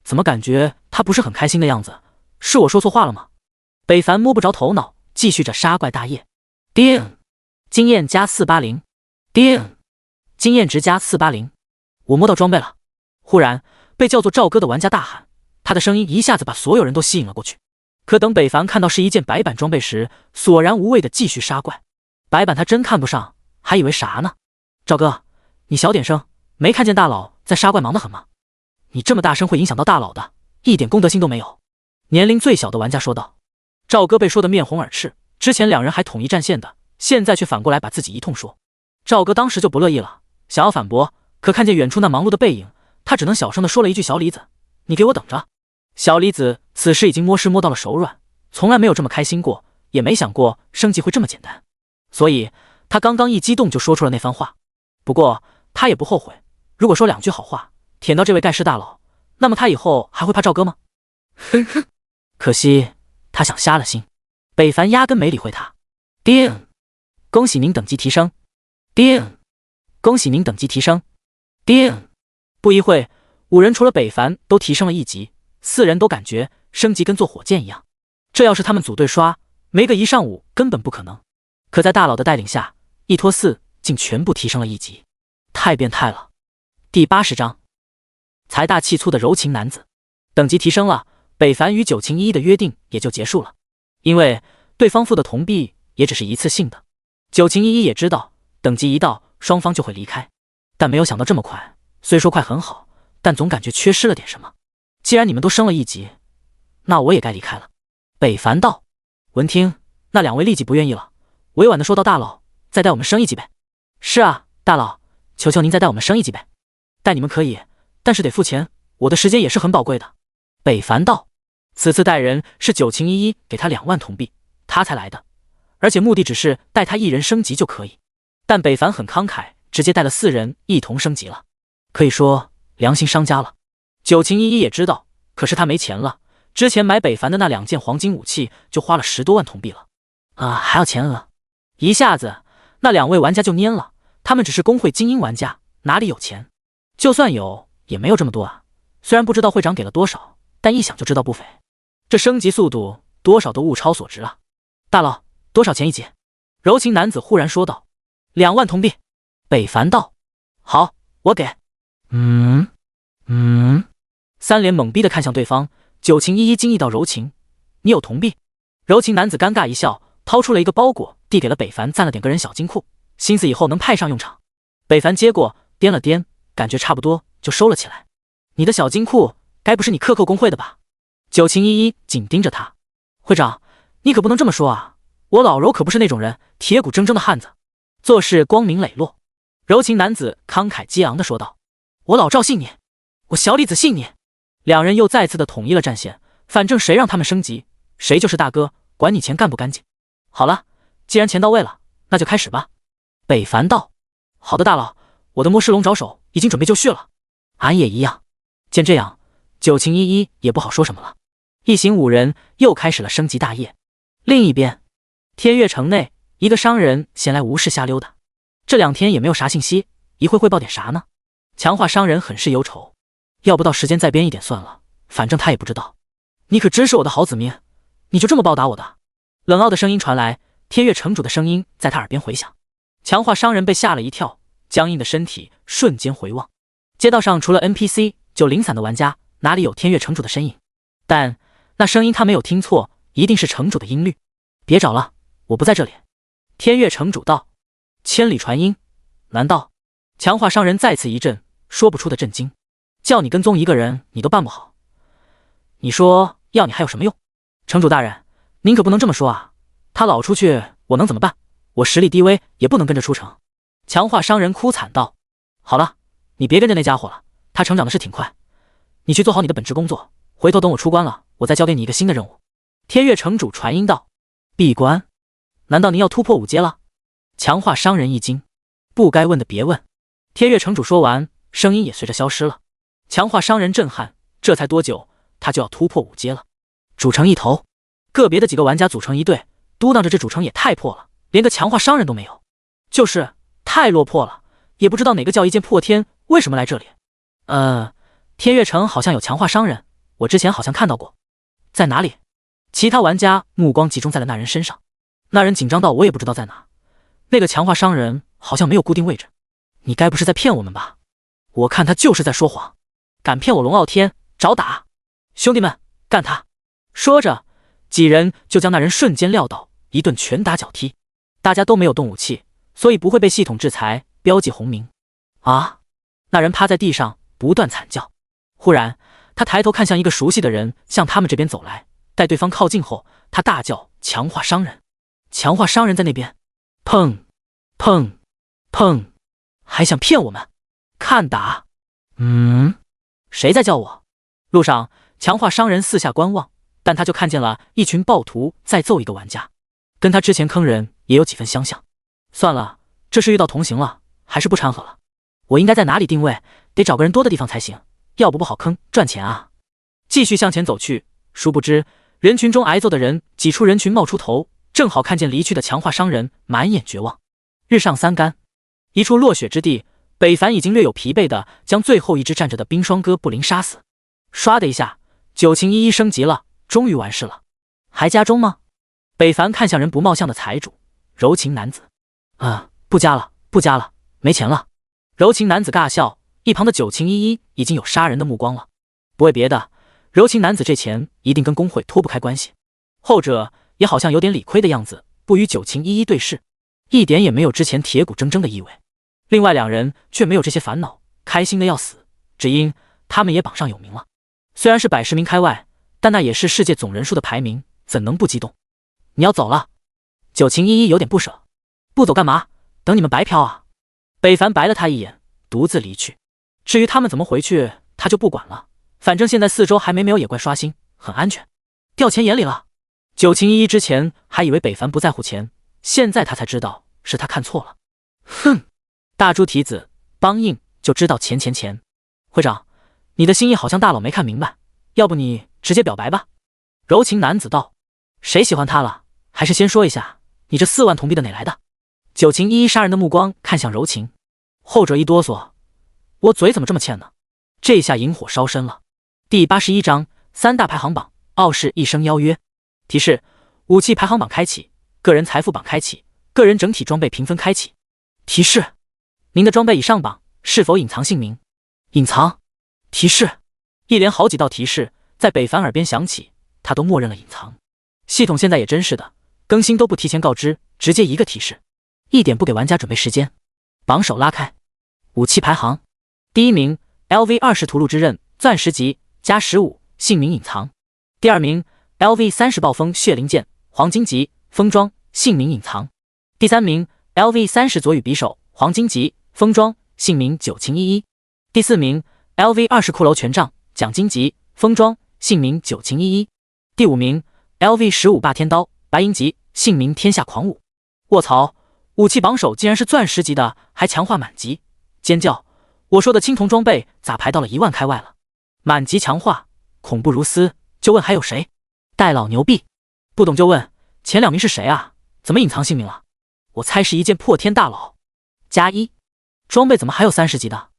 怎么感觉他不是很开心的样子？是我说错话了吗？北凡摸不着头脑，继续着杀怪大业。叮！经验加480。叮！经验值加480。我摸到装备了。忽然被叫做赵哥的玩家大喊，他的声音一下子把所有人都吸引了过去。可等北凡看到是一件白板装备时，索然无味的继续杀怪。白板他真看不上，还以为啥呢？赵哥，你小点声，没看见大佬在杀怪忙得很吗？你这么大声会影响到大佬的，一点公德心都没有。年龄最小的玩家说道。赵哥被说得面红耳赤，之前两人还统一战线的，现在却反过来把自己一通说。赵哥当时就不乐意了，想要反驳，可看见远处那忙碌的背影，他只能小声地说了一句：“小李子，你给我等着。”小李子此时已经摸尸摸到了手软，从来没有这么开心过，也没想过升级会这么简单，所以他刚刚一激动就说出了那番话。不过他也不后悔，如果说2句好话舔到这位盖世大佬，那么他以后还会怕赵哥吗？哼哼，可惜他想瞎了心。北凡压根没理会他。叮，恭喜您等级提升。叮，恭喜您等级提升。叮，不一会，5人除了北凡都提升了1级，4人都感觉升级跟坐火箭一样。这要是他们组队刷，没个1上午根本不可能。可在大佬的带领下，1拖4竟全部提升了1级，太变态了。第80章，财大气粗的柔情男子。等级提升了，北凡与九情依依的约定也就结束了，因为对方付的铜币也只是一次性的。九情依依也知道，等级一到，双方就会离开，但没有想到这么快。虽说快很好，但总感觉缺失了点什么。既然你们都升了1级，那我也该离开了。北凡道。闻听，那2位立即不愿意了，委婉地说道：“大佬，再带我们升1级呗。”是啊，大佬，求求您再带我们升1级呗。带你们可以，但是得付钱，我的时间也是很宝贵的。北凡道。此次带人是九情依依给他2万铜币，他才来的，而且目的只是带他1人升级就可以。但北凡很慷慨，直接带了4人一同升级了，可以说良心商家了。九情依依也知道，可是他没钱了，之前买北凡的那2件黄金武器就花了10多万铜币了，还要钱额。一下子那2位玩家就蔫了，他们只是工会精英玩家，哪里有钱？就算有，也没有这么多啊。虽然不知道会长给了多少，但一想就知道不菲。这升级速度多少都物超所值啊！大佬，多少钱1级？柔情男子忽然说道。2万铜币。北凡道。好，我给。三脸懵逼的看向对方。九情依依惊异道：“柔情，你有铜币？”柔情男子尴尬一笑，掏出了一个包裹，递给了北凡，赞了点个人小金库，心思以后能派上用场。北凡接过，掂了掂，感觉差不多，就收了起来。你的小金库该不是你克扣工会的吧？九情依依紧盯着他。会长，你可不能这么说啊，我老柔可不是那种人，铁骨铮铮的汉子，做事光明磊落。柔情男子慷慨激昂地说道。我老赵信你，我小李子信你。2人又再次的统一了战线，反正谁让他们升级，谁就是大哥，管你钱干不干净。好了，既然钱到位了，那就开始吧。北凡道。好的，大佬，我的摸尸龙爪手已经准备就绪了。俺也一样。见这样，九情依依也不好说什么了。一行5人又开始了升级大业。另一边，天月城内，一个商人闲来无事瞎溜达，这2天也没有啥信息，一会汇报点啥呢？强化商人很是忧愁，要不到时间再编一点算了，反正他也不知道。你可真是我的好子民，你就这么报答我的？冷傲的声音传来，天月城主的声音在他耳边回响。强化商人被吓了一跳，僵硬的身体瞬间回望。街道上除了 NPC 就零散的玩家，哪里有天月城主的身影？但那声音他没有听错，一定是城主的音律。别找了，我不在这里。天月城主道。千里传音，难道？强化商人再次一震，说不出的震惊。叫你跟踪一个人，你都办不好，你说要你还有什么用？城主大人，您可不能这么说啊！他老出去，我能怎么办？我实力低微，也不能跟着出城。强化商人哭惨道。好了，你别跟着那家伙了，他成长的是挺快。你去做好你的本职工作，回头等我出关了，我再交给你一个新的任务。天月城主传音道。闭关？难道您要突破5阶了？强化商人一惊。不该问的别问。天月城主说完，声音也随着消失了。强化商人震撼，这才多久，他就要突破5阶了？主城一头，个别的几个玩家组成一队，嘟囔着这主城也太破了，连个强化商人都没有，就是太落魄了，也不知道哪个叫一剑破天为什么来这里。天月城好像有强化商人，我之前好像看到过，在哪里？其他玩家目光集中在了那人身上，那人紧张到我也不知道在哪。那个强化商人好像没有固定位置，你该不是在骗我们吧？我看他就是在说谎，敢骗我龙傲天，找打！兄弟们，干他！说着，几人就将那人瞬间撂倒，一顿拳打脚踢。大家都没有动武器，所以不会被系统制裁，标记红名。啊！那人趴在地上不断惨叫。忽然，他抬头看向一个熟悉的人向他们这边走来，待对方靠近后，他大叫：“强化商人！强化商人在那边！”砰砰砰！还想骗我们？看打！谁在叫我？路上，强化商人四下观望，但他就看见了一群暴徒在揍一个玩家，跟他之前坑人也有几分相像。算了，这是遇到同行了，还是不掺和了。我应该在哪里定位？得找个人多的地方才行，要不好坑赚钱啊！继续向前走去，殊不知人群中挨揍的人挤出人群冒出头，正好看见离去的强化商人，满眼绝望。日上三竿，一处落雪之地，北凡已经略有疲惫的将最后一只站着的冰霜哥布林杀死。唰的一下，九情一一升级了，终于完事了。还加钟吗？北凡看向人不貌相的财主柔情男子。不加了，不加了，没钱了。柔情男子尬笑，一旁的九情一一已经有杀人的目光了。不为别的，柔情男子这钱一定跟工会脱不开关系。后者也好像有点理亏的样子，不与九情一一对视，一点也没有之前铁骨铮铮的意味。另外两人却没有这些烦恼，开心的要死，只因他们也榜上有名了。虽然是110名开外，但那也是世界总人数的排名，怎能不激动？你要走了？九情一一有点不舍。不走干嘛？等你们白嫖啊！北凡白了他一眼，独自离去。至于他们怎么回去，他就不管了，反正现在四周还没有野怪刷新，很安全。掉钱眼里了。九情一一之前还以为北凡不在乎钱，现在他才知道是他看错了。哼，大猪蹄子帮硬就知道钱。会长，你的心意好像大佬没看明白，要不你直接表白吧。柔情男子道。谁喜欢他了？还是先说一下，你这4万铜币的哪来的？九情一一杀人的目光看向柔情，后者一哆嗦，我嘴怎么这么欠呢？这下引火烧身了。第81章3大排行榜，傲视一生邀约。提示：武器排行榜开启，个人财富榜开启，个人整体装备评分开启。提示：您的装备已上榜，是否隐藏姓名？隐藏。提示：一连好几道提示在北凡耳边响起，他都默认了隐藏。系统现在也真是的，更新都不提前告知，直接一个提示，一点不给玩家准备时间。榜首拉开，武器排行，第一名 LV20 屠戮之刃，钻石级，加15，姓名隐藏。第二名 LV30 暴风血灵剑，黄金级，封装，姓名隐藏。第三名 LV30 左羽匕首，黄金级，封装，姓名九情一一。第四名 LV20 骷髅权杖，奖金级，封装，姓名九情一一。第五名 LV15 霸天刀，白银级，姓名天下狂舞。卧槽，武器榜首竟然是钻石级的，还强化满级！尖叫！我说的青铜装备咋排到了1万开外了？满级强化，恐怖如斯！就问还有谁？代老牛逼！不懂就问，前2名是谁啊？怎么隐藏姓名了？我猜是一件破天大佬。加1，装备怎么还有30级的？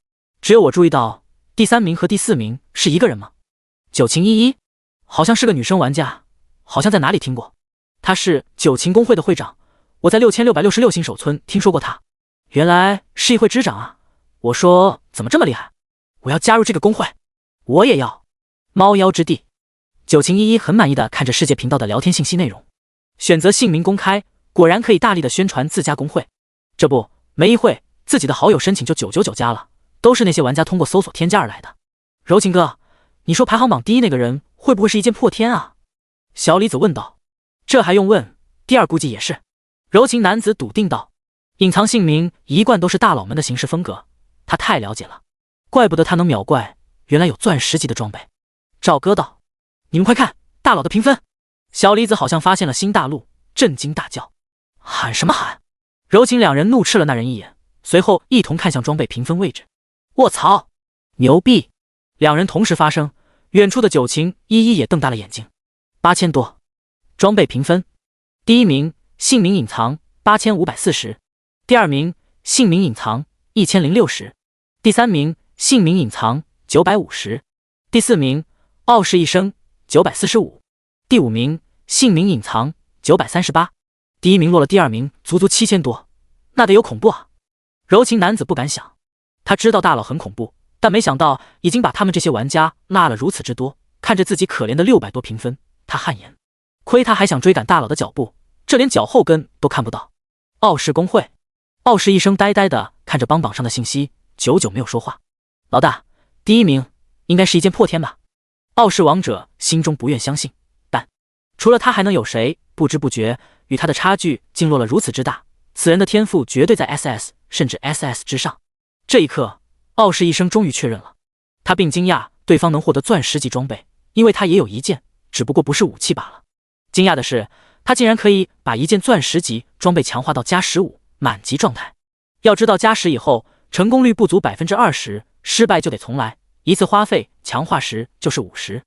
只有我注意到第3名和第4名是一个人吗？九情一一，好像是个女生玩家，好像在哪里听过。她是九情公会的会长，我在6666新手村听说过她。原来是议会之长啊！我说怎么这么厉害？我要加入这个公会，我也要。猫妖之地，九情一一很满意的看着世界频道的聊天信息内容，选择姓名公开，果然可以大力的宣传自家公会。这不，没一会，自己的好友申请就999加了，都是那些玩家通过搜索添加而来的。柔情哥，你说排行榜第一那个人会不会是一剑破天啊？小李子问道。这还用问，第二估计也是。柔情男子笃定道。隐藏姓名一贯都是大佬们的行事风格，他太了解了，怪不得他能秒怪，原来有钻石级的装备。赵哥道。你们快看，大佬的评分！小李子好像发现了新大陆，震惊大叫。喊什么喊？柔情两人怒斥了那人一眼，随后一同看向装备评分位置。卧槽，牛逼！两人同时发声，远处的九情一一也瞪大了眼睛。8000多，装备评分，第一名姓名隐藏8540，第二名姓名隐藏1060，第三名姓名隐藏950，第四名傲视一生945，第五名姓名隐藏938，第一名落了第二名足足7000多，那得有恐怖啊！柔情男子不敢想，他知道大佬很恐怖，但没想到已经把他们这些玩家落了如此之多。看着自己可怜的600多评分，他汗颜，亏他还想追赶大佬的脚步，这连脚后跟都看不到。傲视公会，傲视一生呆呆的看着帮榜上的信息，久久没有说话。老大，第一名应该是一剑破天吧？傲视王者心中不愿相信，但除了他还能有谁？不知不觉与他的差距竟落了如此之大，此人的天赋绝对在 SS 甚至 SS 之上。这一刻，傲视一生终于确认了，他并惊讶对方能获得钻石级装备，因为他也有一件，只不过不是武器罢了。惊讶的是，他竟然可以把一件钻石级装备强化到+15满级状态。要知道+10以后成功率不足 20%， 失败就得重来，一次花费强化时就是50%。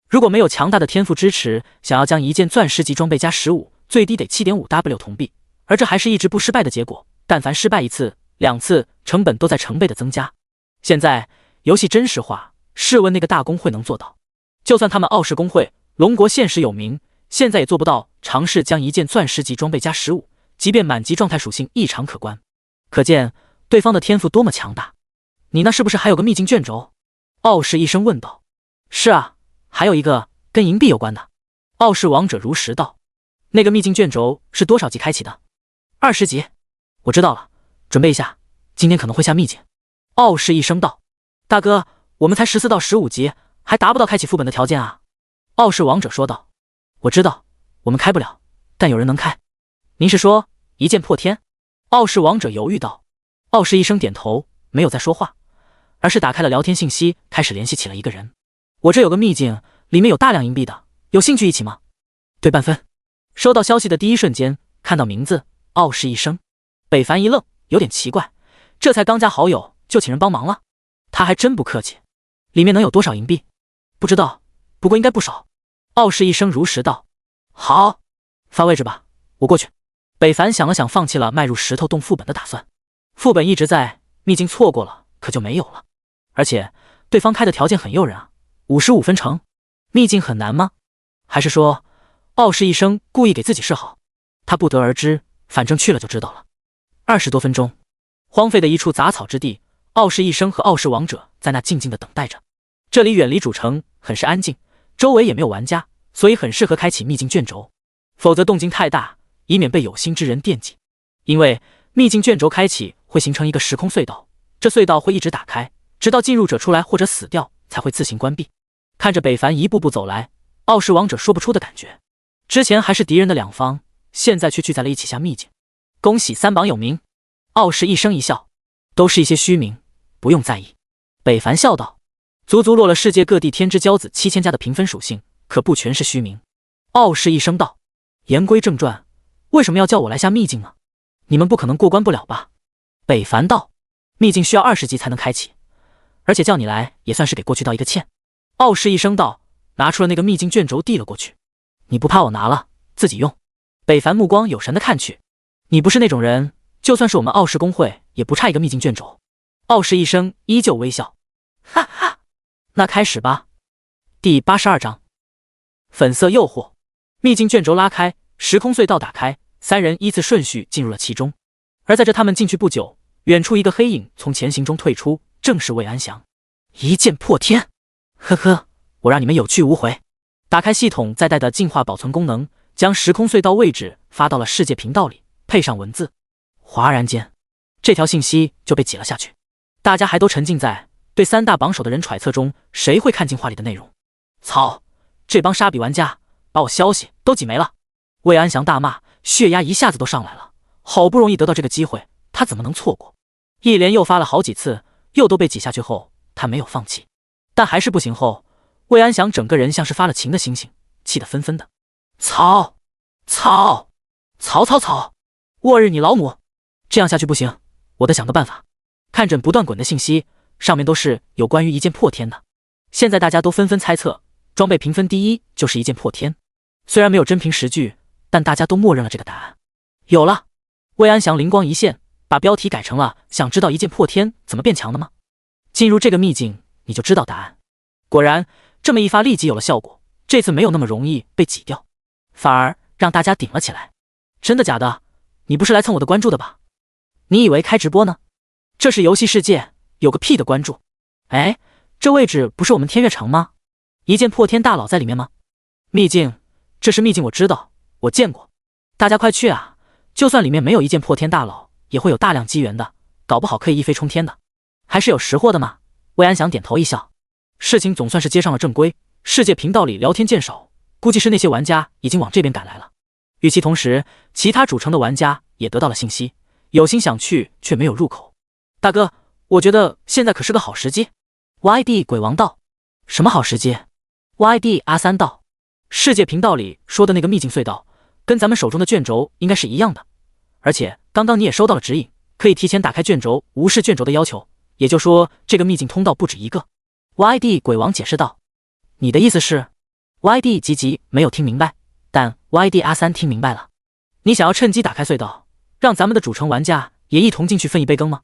如果没有强大的天赋支持，想要将一件钻石级装备+15，最低得 7.5W 铜币，而这还是一直不失败的结果。但凡失败1次、2次，成本都在成倍的增加。现在游戏真实化，试问那个大公会能做到？就算他们傲视公会，龙国现实有名，现在也做不到尝试将一件钻石级装备+15，即便满级状态属性异常可观。可见对方的天赋多么强大。你那是不是还有个秘境卷轴？傲视一生问道。是啊，还有一个跟银币有关的。傲视王者如实道。那个秘境卷轴是多少级开启的？20级。我知道了，准备一下，今天可能会下秘境。傲视一生道。大哥，我们才14到15级，还达不到开启副本的条件啊。傲视王者说道。我知道，我们开不了，但有人能开。您是说一剑破天？傲视王者犹豫道。傲视一生点头，没有再说话，而是打开了聊天信息，开始联系起了一个人。我这有个秘境，里面有大量银币的，有兴趣一起吗？对半分。收到消息的第一瞬间，看到名字傲视一生，北凡一愣，有点奇怪，这才刚加好友就请人帮忙了。他还真不客气。里面能有多少银币？不知道，不过应该不少。傲视一生如实道。好，发位置吧，我过去。北凡想了想，放弃了迈入石头洞副本的打算。副本一直在，秘境错过了可就没有了。而且对方开的条件很诱人啊，55分成。秘境很难吗？还是说傲视一生故意给自己示好？他不得而知，反正去了就知道了。20多分钟，荒废的一处杂草之地，傲视一生和傲视王者在那静静的等待着。这里远离主城，很是安静，周围也没有玩家，所以很适合开启秘境卷轴。否则动静太大，以免被有心之人惦记。因为秘境卷轴开启会形成一个时空隧道，这隧道会一直打开，直到进入者出来或者死掉才会自行关闭。看着北凡一步步走来，傲视王者说不出的感觉。之前还是敌人的两方，现在却聚在了一起下秘境。恭喜3榜有名。傲视一生一笑，都是一些虚名，不用在意。北凡笑道。足足落了世界各地天之骄子7000家的评分属性，可不全是虚名。傲视一生道。言归正传，为什么要叫我来下秘境呢？你们不可能过关不了吧？北凡道。秘境需要20级才能开启，而且叫你来也算是给过去道一个歉。傲视一生道，拿出了那个秘境卷轴递了过去。你不怕我拿了自己用？北凡目光有神的看去。你不是那种人，就算是我们傲视公会也不差一个秘境卷轴。傲视一生依旧微笑。哈哈，那开始吧。第82章粉色诱惑。秘境卷轴拉开，时空隧道打开，三人依次顺序进入了其中。而在这他们进去不久，远处一个黑影从前行中退出，正是魏安祥。一剑破天，呵呵，我让你们有去无回。打开系统再带的进化保存功能，将时空隧道位置发到了世界频道里，配上文字。哗然间，这条信息就被挤了下去。大家还都沉浸在对3大榜首的人揣测中，谁会看进化里的内容？操，这帮沙比玩家把我消息都挤没了。魏安祥大骂，血压一下子都上来了。好不容易得到这个机会，他怎么能错过？一连又发了好几次，又都被挤下去后，他没有放弃，但还是不行后，魏安祥整个人像是发了情的星星，气得纷纷的。操！操！操操操！沃日你老母！这样下去不行，我得想个办法。看着不断滚的信息，上面都是有关于一剑破天的。现在大家都纷纷猜测，装备评分第一就是一剑破天。虽然没有真凭实据，但大家都默认了这个答案。有了！魏安祥灵光一现，把标题改成了想知道一剑破天怎么变强的吗？进入这个秘境你就知道答案。果然这么一发立即有了效果，这次没有那么容易被挤掉，反而让大家顶了起来。真的假的？你不是来蹭我的关注的吧？你以为开直播呢？这是游戏世界，有个屁的关注。哎，这位置不是我们天悦城吗？一剑破天大佬在里面吗？秘境，这是秘境，我知道，我见过。大家快去啊！就算里面没有一剑破天大佬，也会有大量机缘的，搞不好可以一飞冲天的。还是有识货的嘛。魏安祥点头一笑。事情总算是接上了正规，世界频道里聊天渐少，估计是那些玩家已经往这边赶来了。与其同时，其他主城的玩家也得到了信息，有心想去却没有入口。大哥，我觉得现在可是个好时机。YD 鬼王道。什么好时机？ YD 阿三道。世界频道里说的那个秘境隧道，跟咱们手中的卷轴应该是一样的。而且刚刚你也收到了指引，可以提前打开卷轴，无视卷轴的要求。也就说，这个秘境通道不止一个。YD 鬼王解释道。你的意思是 ？YD 吉吉没有听明白，但 YD 阿三听明白了。你想要趁机打开隧道，让咱们的主城玩家也一同进去分一杯羹吗？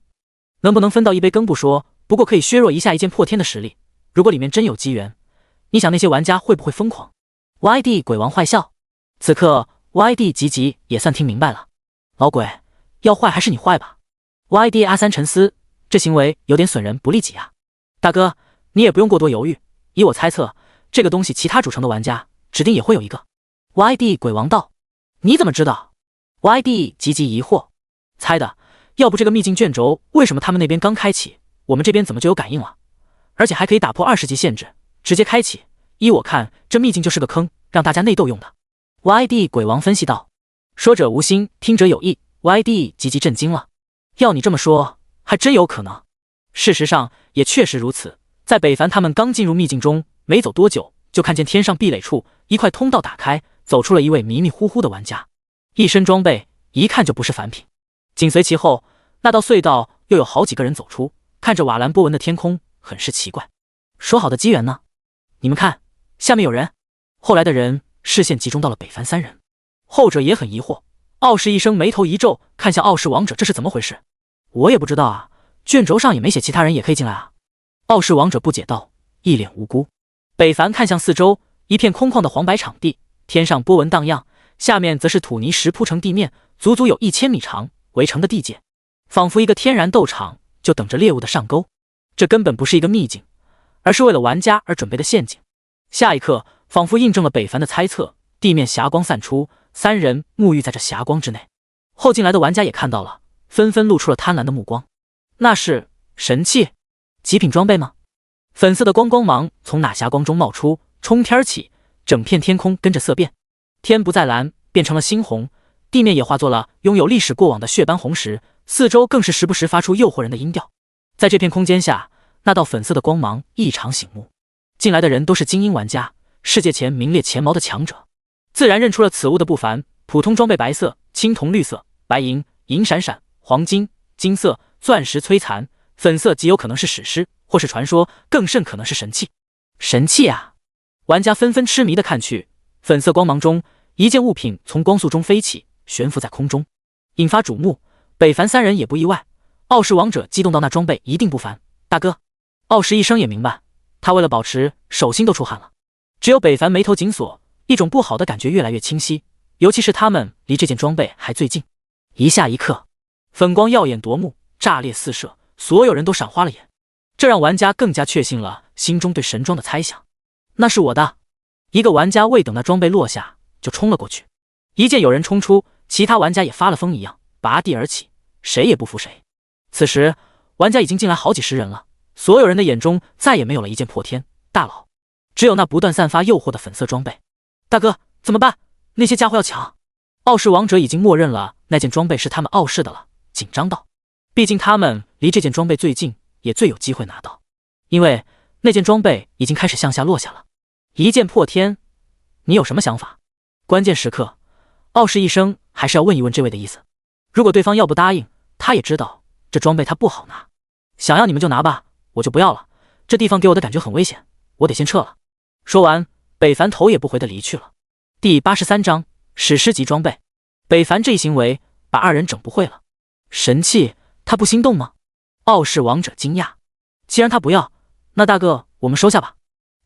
能不能分到一杯羹不说，不过可以削弱一下一剑破天的实力。如果里面真有机缘，你想那些玩家会不会疯狂 ？YD 鬼王坏笑。此刻 YD 吉吉也算听明白了。老鬼，要坏还是你坏吧。YD 阿三沉思，这行为有点损人不利己啊。大哥，你也不用过多犹豫，以我猜测，这个东西其他主城的玩家指定也会有一个。YD 鬼王道。你怎么知道？ YD 吉吉疑惑。猜的，要不这个秘境卷轴为什么他们那边刚开启，我们这边怎么就有感应了？而且还可以打破20级限制，直接开启。依我看，这秘境就是个坑，让大家内斗用的。YD 鬼王分析道。说者无心，听者有意。YD 吉吉震惊了。要你这么说，还真有可能。事实上也确实如此，在北凡他们刚进入秘境中，没走多久，就看见天上壁垒处一块通道打开，走出了一位迷迷糊糊的玩家，一身装备一看就不是凡品。紧随其后，那道隧道又有好几个人走出，看着瓦蓝波纹的天空，很是奇怪。说好的机缘呢？你们看，下面有人。后来的人视线集中到了北凡三人，后者也很疑惑。傲视一生眉头一皱，看向傲视王者，这是怎么回事？我也不知道啊，卷轴上也没写其他人也可以进来啊。傲视王者不解道，一脸无辜。北凡看向四周，一片空旷的黄白场地，天上波纹荡漾，下面则是土泥石铺成地面，足足有1000米长围成的地界，仿佛一个天然斗场，就等着猎物的上钩。这根本不是一个秘境，而是为了玩家而准备的陷阱。下一刻，仿佛印证了北凡的猜测，地面霞光散出，三人沐浴在这霞光之内。后进来的玩家也看到了，纷纷露出了贪婪的目光。那是神器？极品装备吗？粉色的光芒从那霞光中冒出，冲天起，整片天空跟着色变，天不再蓝，变成了猩红，地面也化作了拥有历史过往的血斑红石，四周更是时不时发出诱惑人的音调。在这片空间下，那道粉色的光芒异常醒目。进来的人都是精英玩家，世界前名列前茅的强者，自然认出了此物的不凡。普通装备白色、青铜绿色、白银、银闪闪、黄金、金色、钻石摧残，粉色极有可能是史诗或是传说，更甚可能是神器。神器啊！玩家纷纷痴迷地看去，粉色光芒中，一件物品从光速中飞起，悬浮在空中，引发瞩目。北凡三人也不意外，傲视王者激动到那装备一定不凡。大哥，傲视一生也明白，他为了保持手心都出汗了。只有北凡眉头紧锁，一种不好的感觉越来越清晰，尤其是他们离这件装备还最近。一下一刻，粉光耀眼夺目，炸裂四射，所有人都闪花了眼。这让玩家更加确信了心中对神装的猜想。那是我的！一个玩家未等那装备落下，就冲了过去。一见有人冲出，其他玩家也发了疯一样，拔地而起，谁也不服谁。此时，玩家已经进来好几十人了，所有人的眼中再也没有了一剑破天大佬，只有那不断散发诱惑的粉色装备。大哥，怎么办？那些家伙要抢！傲视王者已经默认了那件装备是他们傲视的了，紧张道。毕竟他们离这件装备最近，也最有机会拿到，因为那件装备已经开始向下落下了。一剑破天，你有什么想法？关键时刻，傲视一生还是要问一问这位的意思。如果对方要不答应，他也知道这装备他不好拿。想要你们就拿吧，我就不要了。这地方给我的感觉很危险，我得先撤了。说完，北凡头也不回地离去了。第83章史诗级装备。北凡这一行为把二人整不会了。神器，他不心动吗？傲视王者惊讶。既然他不要，那大哥我们收下吧。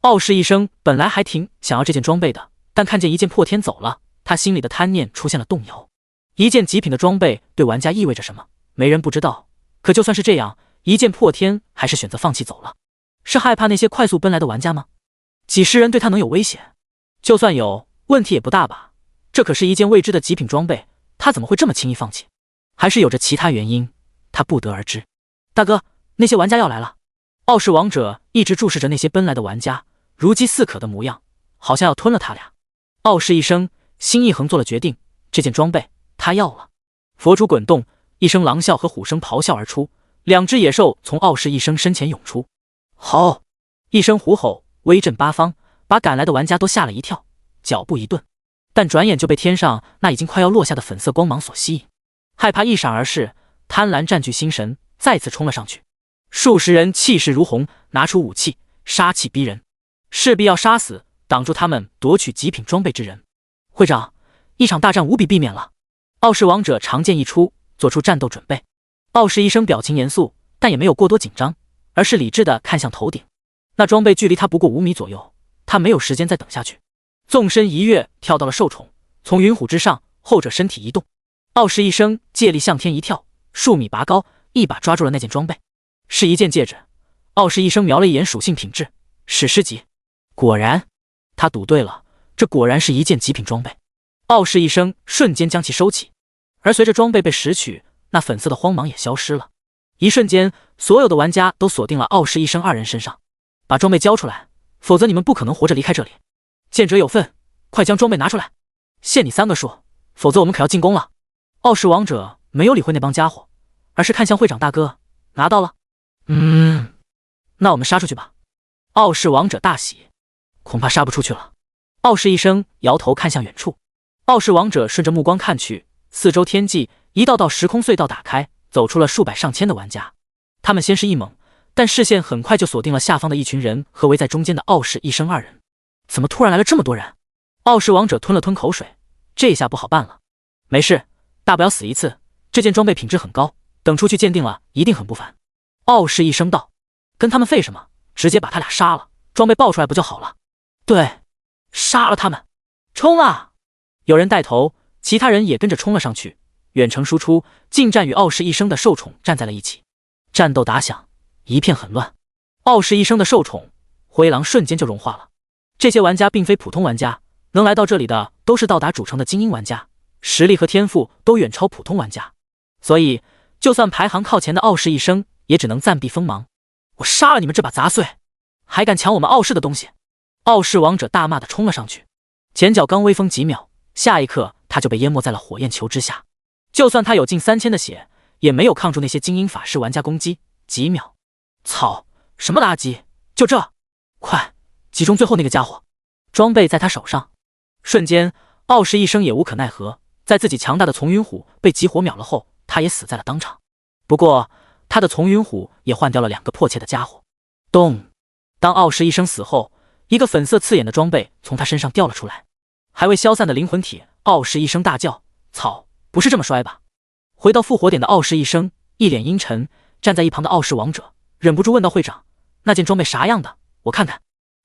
傲视一生本来还挺想要这件装备的，但看见一剑破天走了，他心里的贪念出现了动摇。一件极品的装备对玩家意味着什么，没人不知道。可就算是这样，一剑破天还是选择放弃走了。是害怕那些快速奔来的玩家吗？几十人对他能有威胁？就算有，问题也不大吧。这可是一件未知的极品装备，他怎么会这么轻易放弃？还是有着其他原因，他不得而知。大哥，那些玩家要来了。傲视王者一直注视着那些奔来的玩家，如饥似渴的模样，好像要吞了他俩。傲视一生心一横，做了决定，这件装备他要了。佛珠滚动，一声狼啸和虎声咆哮而出，两只野兽从傲视一生身前涌出。吼！一声虎吼，威震八方，把赶来的玩家都吓了一跳，脚步一顿，但转眼就被天上那已经快要落下的粉色光芒所吸引，害怕一闪而逝，贪婪占据心神，再次冲了上去。数十人气势如虹，拿出武器，杀气逼人，势必要杀死挡住他们夺取极品装备之人。会长，一场大战无比避免了。傲视王者长剑一出，做出战斗准备。傲视一生表情严肃，但也没有过多紧张，而是理智地看向头顶。那装备距离他不过5米左右，他没有时间再等下去。纵身一跃，跳到了兽宠，从云虎之上，后者身体一动，傲视一生借力向天一跳，数米拔高，一把抓住了那件装备。是一件戒指。傲视一生瞄了一眼属性品质，史诗级。果然，他赌对了，这果然是一件极品装备。傲视一生瞬间将其收起，而随着装备被拾取，那粉色的慌忙也消失了。一瞬间，所有的玩家都锁定了傲视一生2人身上。把装备交出来，否则你们不可能活着离开这里。见者有份，快将装备拿出来，限你3个数，否则我们可要进攻了。傲视王者没有理会那帮家伙，而是看向会长大哥。拿到了。那我们杀出去吧。傲视王者大喜，恐怕杀不出去了。傲视一生摇头看向远处。傲视王者顺着目光看去，四周天际一道道时空隧道打开，走出了数百上千的玩家。他们先是一懵，但视线很快就锁定了下方的一群人和围在中间的傲视一生2人。怎么突然来了这么多人？傲视王者吞了吞口水，这下不好办了。没事，大不了死一次，这件装备品质很高，等出去鉴定了一定很不凡。傲视一生道，跟他们费什么，直接把他俩杀了，装备爆出来不就好了？对，杀了他们，冲啊！有人带头，其他人也跟着冲了上去，远程输出，近战与傲视一生的兽宠站在了一起。战斗打响，一片很乱。傲视一生的兽宠灰狼瞬间就融化了。这些玩家并非普通玩家，能来到这里的都是到达主城的精英玩家，实力和天赋都远超普通玩家，所以就算排行靠前的傲视一生也只能暂避锋芒。我杀了你们这把杂碎，还敢抢我们傲视的东西！傲视王者大骂的冲了上去，前脚刚微风几秒，下一刻他就被淹没在了火焰球之下。就算他有近3000的血，也没有抗住那些精英法师玩家攻击。几秒，操，什么垃圾！就这，快集中最后那个家伙！装备在他手上，瞬间，傲视一生也无可奈何。在自己强大的从云虎被集火秒了后，他也死在了当场。不过，他的从云虎也换掉了2个迫切的家伙。咚！当傲视一生死后，一个粉色刺眼的装备从他身上掉了出来。还未消散的灵魂体，傲视一生大叫：“操，不是这么摔吧？”回到复活点的傲视一生一脸阴沉，站在一旁的傲视王者忍不住问道：“会长，那件装备啥样的？我看看。”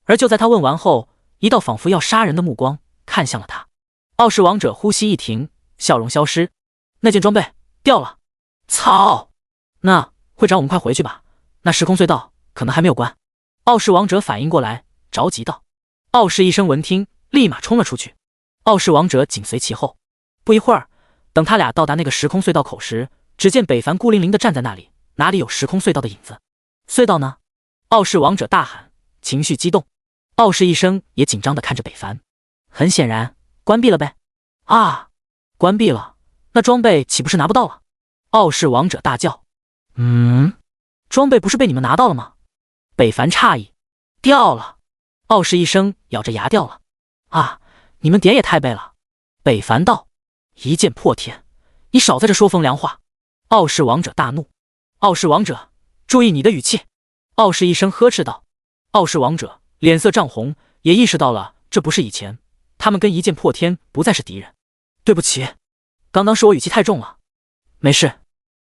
而就在他问完后，一道仿佛要杀人的目光看向了他。傲视王者呼吸一停，笑容消失。那件装备掉了。操！那会长，我们快回去吧，那时空隧道可能还没有关。傲视王者反应过来，着急道。傲视一生闻听，立马冲了出去。傲视王者紧随其后。不一会儿，等他俩到达那个时空隧道口时，只见北凡孤零零地站在那里，哪里有时空隧道的影子？隧道呢？傲视王者大喊，情绪激动。傲视一生也紧张地看着北凡。很显然，关闭了呗。啊，关闭了，那装备岂不是拿不到了？傲视王者大叫。装备不是被你们拿到了吗？北凡诧异。掉了。傲视一生咬着牙掉了。啊，你们点也太背了。北凡道。一剑破天，你少在这说风凉话。傲视王者大怒。傲视王者，注意你的语气。傲视一生呵斥道。傲视王者脸色涨红，也意识到了这不是以前，他们跟一剑破天不再是敌人。对不起，刚刚是我语气太重了。没事。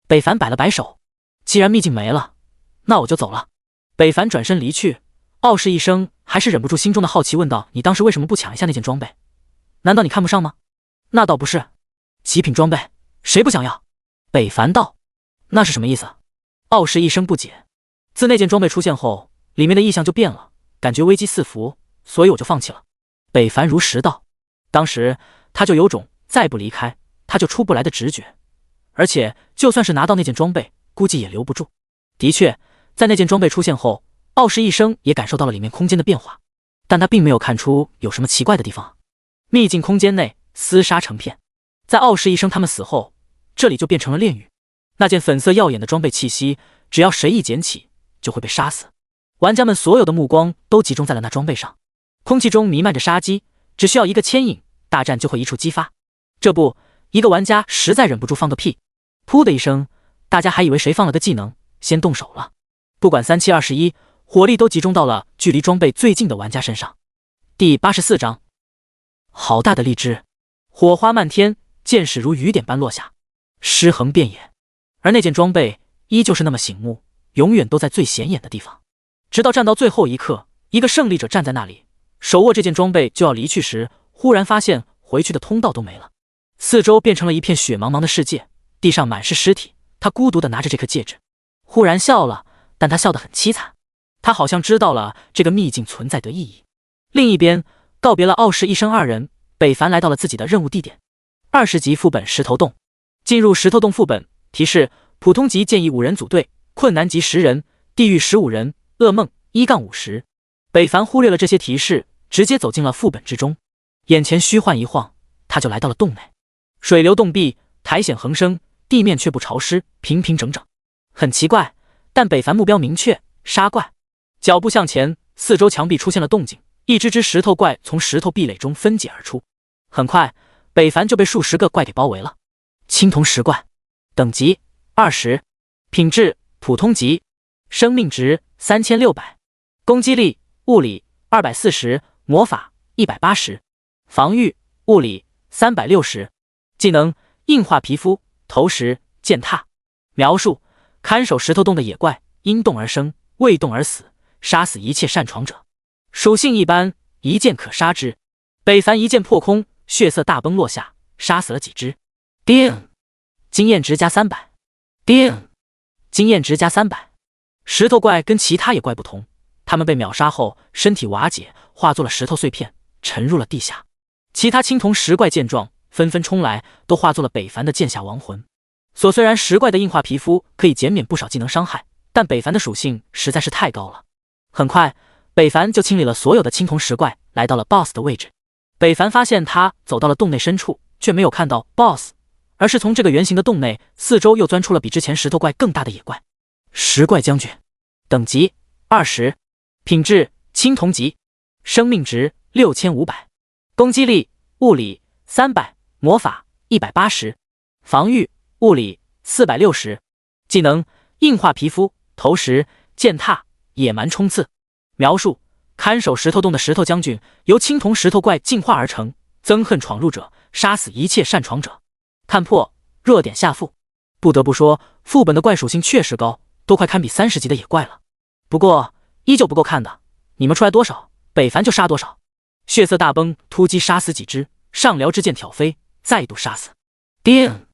北凡摆了摆手。既然秘境没了，那我就走了。北凡转身离去。傲视一生还是忍不住心中的好奇，问道：“你当时为什么不抢一下那件装备？难道你看不上吗？”那倒不是，极品装备谁不想要？北凡道。那是什么意思？傲视一生不解。自那件装备出现后，里面的意象就变了，感觉危机四伏，所以我就放弃了。北凡如实道。当时他就有种再不离开他就出不来的直觉，而且就算是拿到那件装备，估计也留不住。的确，在那件装备出现后，傲视一生也感受到了里面空间的变化，但他并没有看出有什么奇怪的地方。秘境空间内厮杀成片。在傲视一生他们死后，这里就变成了炼狱。那件粉色耀眼的装备气息，只要谁一捡起，就会被杀死。玩家们所有的目光都集中在了那装备上，空气中弥漫着杀机，只需要一个牵引，大战就会一触即发。这不，一个玩家实在忍不住放个屁，噗的一声，大家还以为谁放了个技能，先动手了。不管3721，火力都集中到了距离装备最近的玩家身上。第84章，好大的荔枝！火花漫天，箭矢如雨点般落下，尸横遍野。而那件装备依旧是那么醒目，永远都在最显眼的地方。直到战到最后一刻，一个胜利者站在那里，手握这件装备就要离去时，忽然发现回去的通道都没了，四周变成了一片血茫茫的世界，地上满是尸体。他孤独地拿着这颗戒指，忽然笑了，但他笑得很凄惨。他好像知道了这个秘境存在的意义。另一边，告别了傲视一生二人，北凡来到了自己的任务地点，20级副本石头洞。进入石头洞副本，提示：普通级建议5人组队，困难级10人，地狱15人，噩梦1-50。北凡忽略了这些提示，直接走进了副本之中。眼前虚幻一晃，他就来到了洞内。水流洞壁，苔藓横生，地面却不潮湿，平平整整。很奇怪，但北凡目标明确，杀怪。脚步向前，四周墙壁出现了动静，一只只石头怪从石头壁垒中分解而出。很快，北凡就被数十个怪给包围了。青铜石怪，等级20，品质普通级，生命值3600，攻击力物理240，魔法180，防御物理360，技能硬化皮肤，投石践踏。描述：看守石头洞的野怪，因动而生，未动而死，杀死一切擅闯者。属性一般，一剑可杀之。北凡一剑破空，血色大崩落下，杀死了几只。叮，经验值加300。叮，经验值加300。石头怪跟其他野怪不同，他们被秒杀后，身体瓦解，化作了石头碎片，沉入了地下。其他青铜石怪见状，纷纷冲来，都化作了北凡的剑下亡魂。虽然石怪的硬化皮肤可以减免不少技能伤害，但北凡的属性实在是太高了。很快，北凡就清理了所有的青铜石怪，来到了 BOSS 的位置。北凡发现他走到了洞内深处，却没有看到 BOSS， 而是从这个圆形的洞内，四周又钻出了比之前石头怪更大的野怪。石怪将军，等级20，品质青铜级，生命值6500，攻击力物理300，魔法180，防御物理460，技能硬化皮肤，投石践踏，野蛮冲刺。描述：看守石头洞的石头将军由青铜石头怪进化而成，憎恨闯入者，杀死一切擅闯者。看破，弱点下副。不得不说，副本的怪属性确实高，都快堪比30级的野怪了。不过依旧不够看的，你们出来多少，北凡就杀多少。血色大崩，突击杀死几只，上辽之剑挑飞，再度杀死。叮，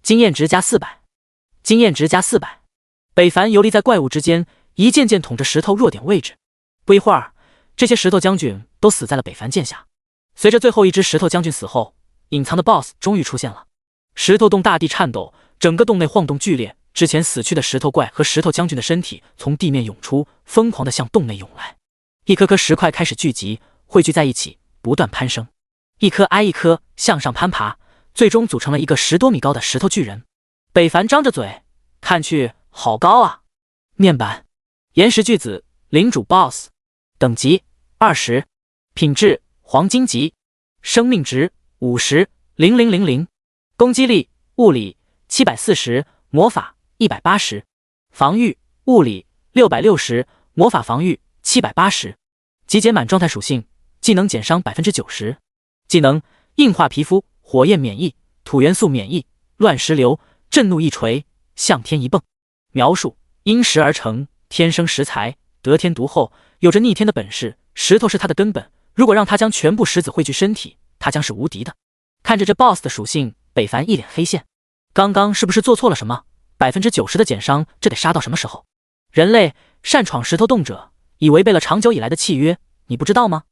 经验值加400。经验值加400。北凡游离在怪物之间，一件件捅着石头弱点位置。不一会儿，这些石头将军都死在了北凡剑下。随着最后一只石头将军死后，隐藏的 BOSS 终于出现了。石头洞大地颤抖，整个洞内晃动剧烈，之前死去的石头怪和石头将军的身体从地面涌出，疯狂地向洞内涌来。一颗颗石块开始聚集，汇聚在一起，不断攀升，一颗挨一颗向上攀爬，最终组成了一个10多米高的石头巨人。北凡张着嘴，看去好高啊！面板岩石巨子，领主 BOSS， 等级20，品质黄金级，生命值50，0000，攻击力物理740，魔法180，防御物理660，魔法防御780。集结满状态属性，技能减伤 90%， 技能硬化皮肤，火焰免疫，土元素免疫，乱石流，震怒一锤，向天一蹦。描述：因石而成，天生石材，得天独厚，有着逆天的本事。石头是他的根本，如果让他将全部石子汇聚身体，他将是无敌的。看着这 BOSS 的属性，北凡一脸黑线。刚刚是不是做错了什么？90%的减伤，这得杀到什么时候？人类擅闯石头洞者，已违背了长久以来的契约，你不知道吗？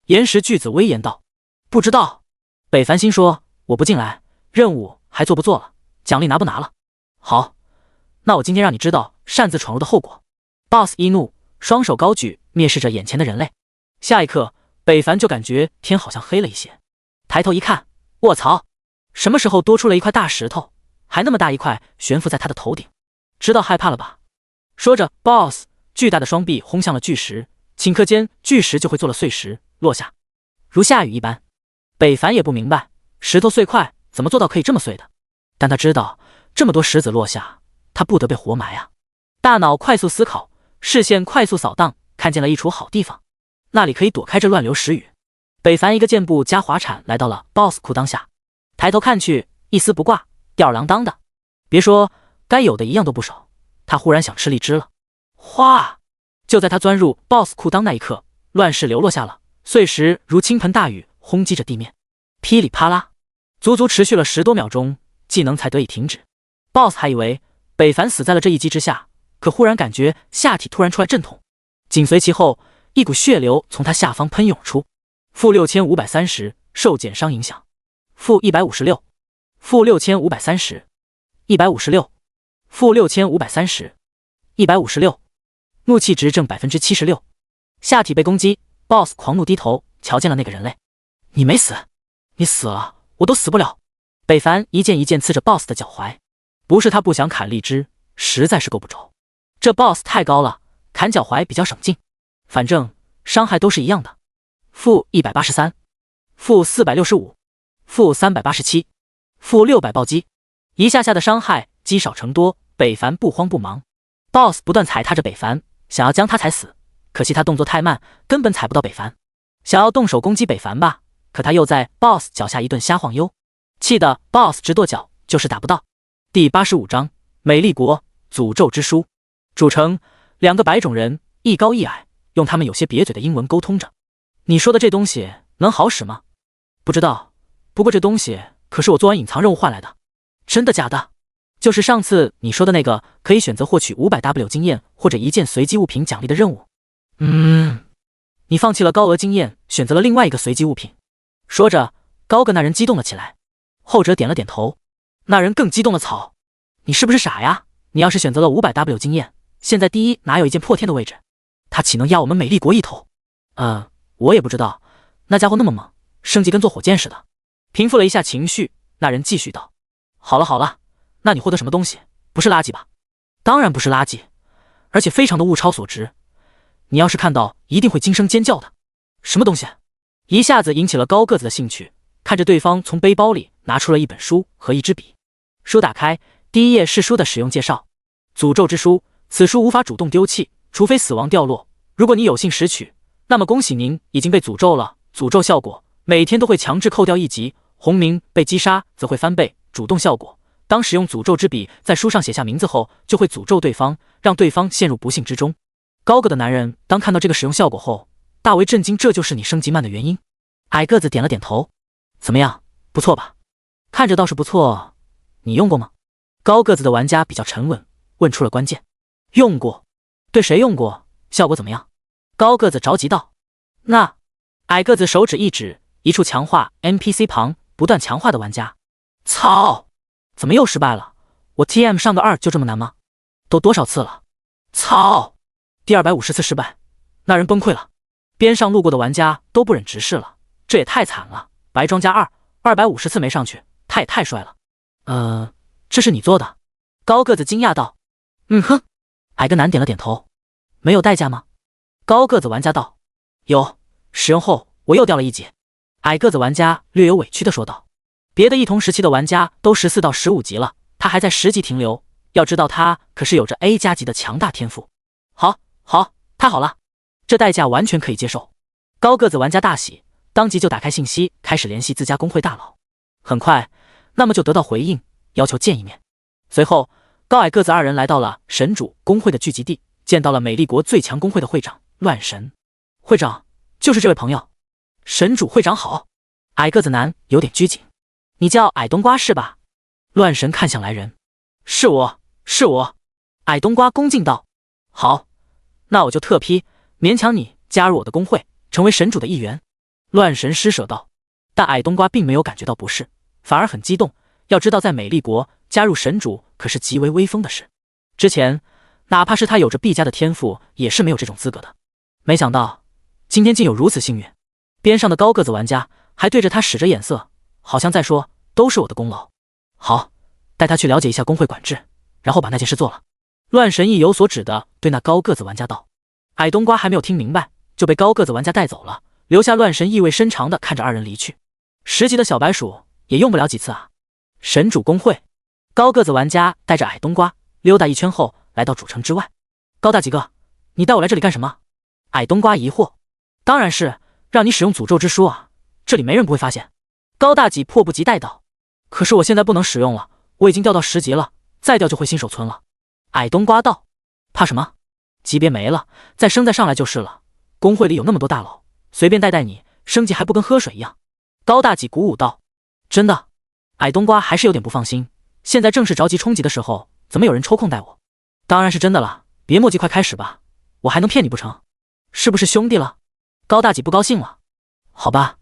岩石巨子威严道。不知道。北凡心说，我不进来，任务还做不做了？奖励拿不拿了？好，那我今天让你知道擅自闯入的后果。BOSS 一怒，双手高举，蔑视着眼前的人类。下一刻，北凡就感觉天好像黑了一些。抬头一看，卧槽，什么时候多出了一块大石头，还那么大一块悬浮在他的头顶？知道害怕了吧？说着 ，BOSS 巨大的双臂轰向了巨石，顷刻间巨石就会做了碎石落下，如下雨一般。北凡也不明白石头碎块怎么做到可以这么碎的，但他知道这么多石子落下，他不得被活埋啊！大脑快速思考，视线快速扫荡，看见了一处好地方，那里可以躲开这乱流石雨。北凡一个箭步加滑铲来到了 BOSS 裤裆下，抬头看去，一丝不挂，吊儿郎当的。别说该有的一样都不少，他忽然想吃荔枝了。哗！就在他钻入 BOSS 裤裆那一刻，乱石流落下了，碎石如倾盆大雨轰击着地面，噼里啪啦，足足持续了10多秒钟，技能才得以停止。BOSS 还以为北凡死在了这一击之下，可忽然感觉下体突然出来阵痛，紧随其后，一股血流从他下方喷涌出。负6530，受减伤影响。负156，负6530， 156，负6530， 156，怒气值正 76%。下体被攻击 ，BOSS 狂怒低头，瞧见了那个人类。你没死，你死了，我都死不了。北凡一剑一剑刺着 BOSS 的脚踝，不是他不想砍荔枝，实在是够不着。这 BOSS 太高了，砍脚踝比较省劲，反正伤害都是一样的。负183，负465，负387，负600暴击，一下下的伤害积少成多。北凡不慌不忙 ，BOSS 不断踩踏着北凡，想要将他踩死，可惜他动作太慢，根本踩不到北凡。想要动手攻击北凡吧，可他又在 BOSS 脚下一顿瞎晃悠，气得 BOSS 直跺脚，就是打不到。第85章美丽国诅咒之书。主城2个白种人，一高一矮，用他们有些瘪嘴的英文沟通着。你说的这东西能好使吗？不知道，不过这东西可是我做完隐藏任务换来的。真的假的？就是上次你说的那个可以选择获取500W 经验或者一件随机物品奖励的任务。你放弃了高额经验，选择了另外一个随机物品。说着，高个那人激动了起来，后者点了点头，那人更激动了。草，你是不是傻呀？你要是选择了500W 经验，现在第一哪有一件破天的位置？他岂能压我们美丽国一头？我也不知道，那家伙那么猛，升级跟坐火箭似的。平复了一下情绪，那人继续道：好了好了，那你获得什么东西？不是垃圾吧？当然不是垃圾，而且非常的物超所值。你要是看到，一定会惊声尖叫的。什么东西？一下子引起了高个子的兴趣，看着对方从背包里拿出了一本书和一支笔。书打开，第一页是书的使用介绍。诅咒之书，此书无法主动丢弃，除非死亡掉落。如果你有幸拾取，那么恭喜您已经被诅咒了。诅咒效果，每天都会强制扣掉1级，红名被击杀则会翻倍。主动效果，当使用诅咒之笔在书上写下名字后，就会诅咒对方，让对方陷入不幸之中。高个的男人当看到这个使用效果后，大为震惊，这就是你升级慢的原因。矮个子点了点头，怎么样，不错吧？看着倒是不错，你用过吗？高个子的玩家比较沉稳，问出了关键。用过。对谁用过？效果怎么样？高个子着急道。那矮个子手指一指一处强化 NPC 旁不断强化的玩家。操，怎么又失败了？我 TM 上个2就这么难吗？都多少次了？操，第250次失败，那人崩溃了。边上路过的玩家都不忍直视了，这也太惨了。白装加2，250次没上去，他也太帅了。这是你做的？高个子惊讶道。哼。矮个男点了点头。没有代价吗？高个子玩家道。有，使用后我又掉了1级。矮个子玩家略有委屈地说道。别的一同时期的玩家都14到15级了，他还在10级停留。要知道他可是有着 A 加级的强大天赋。好，太好了，这代价完全可以接受。高个子玩家大喜，当即就打开信息，开始联系自家工会大佬。很快，那么就得到回应，要求见一面。随后，高矮个子2人来到了神主工会的聚集地，见到了美丽国最强工会的会长乱神。会长，就是这位朋友。神主会长好。矮个子男有点拘谨。你叫矮冬瓜是吧？乱神看向来人。是我。矮冬瓜恭敬道。好，那我就特批勉强你加入我的工会，成为神主的一员。乱神施舍道。但矮冬瓜并没有感觉到不适，反而很激动。要知道在美丽国加入神主可是极为威风的事，之前哪怕是他有着毕加的天赋也是没有这种资格的。没想到今天竟有如此幸运。边上的高个子玩家还对着他使着眼色，好像在说都是我的功劳。好，带他去了解一下工会管制，然后把那件事做了。乱神意有所指的对那高个子玩家道。矮冬瓜还没有听明白，就被高个子玩家带走了，留下乱神意味深长的看着二人离去。10级的小白鼠也用不了几次啊。神主公会，高个子玩家带着矮冬瓜溜达一圈后，来到主城之外。高大几个，你带我来这里干什么？矮冬瓜疑惑。当然是让你使用诅咒之书啊，这里没人不会发现。高大几迫不及待道。可是我现在不能使用了，我已经掉到10级了，再掉就会新手村了。矮冬瓜道。怕什么？级别没了，再升再上来就是了。工会里有那么多大佬，随便带你，升级还不跟喝水一样？高大几鼓舞道。真的？矮冬瓜还是有点不放心，现在正是着急冲级的时候，怎么有人抽空带我？当然是真的了，别墨迹，快开始吧，我还能骗你不成？是不是兄弟了？高大几不高兴了。好吧。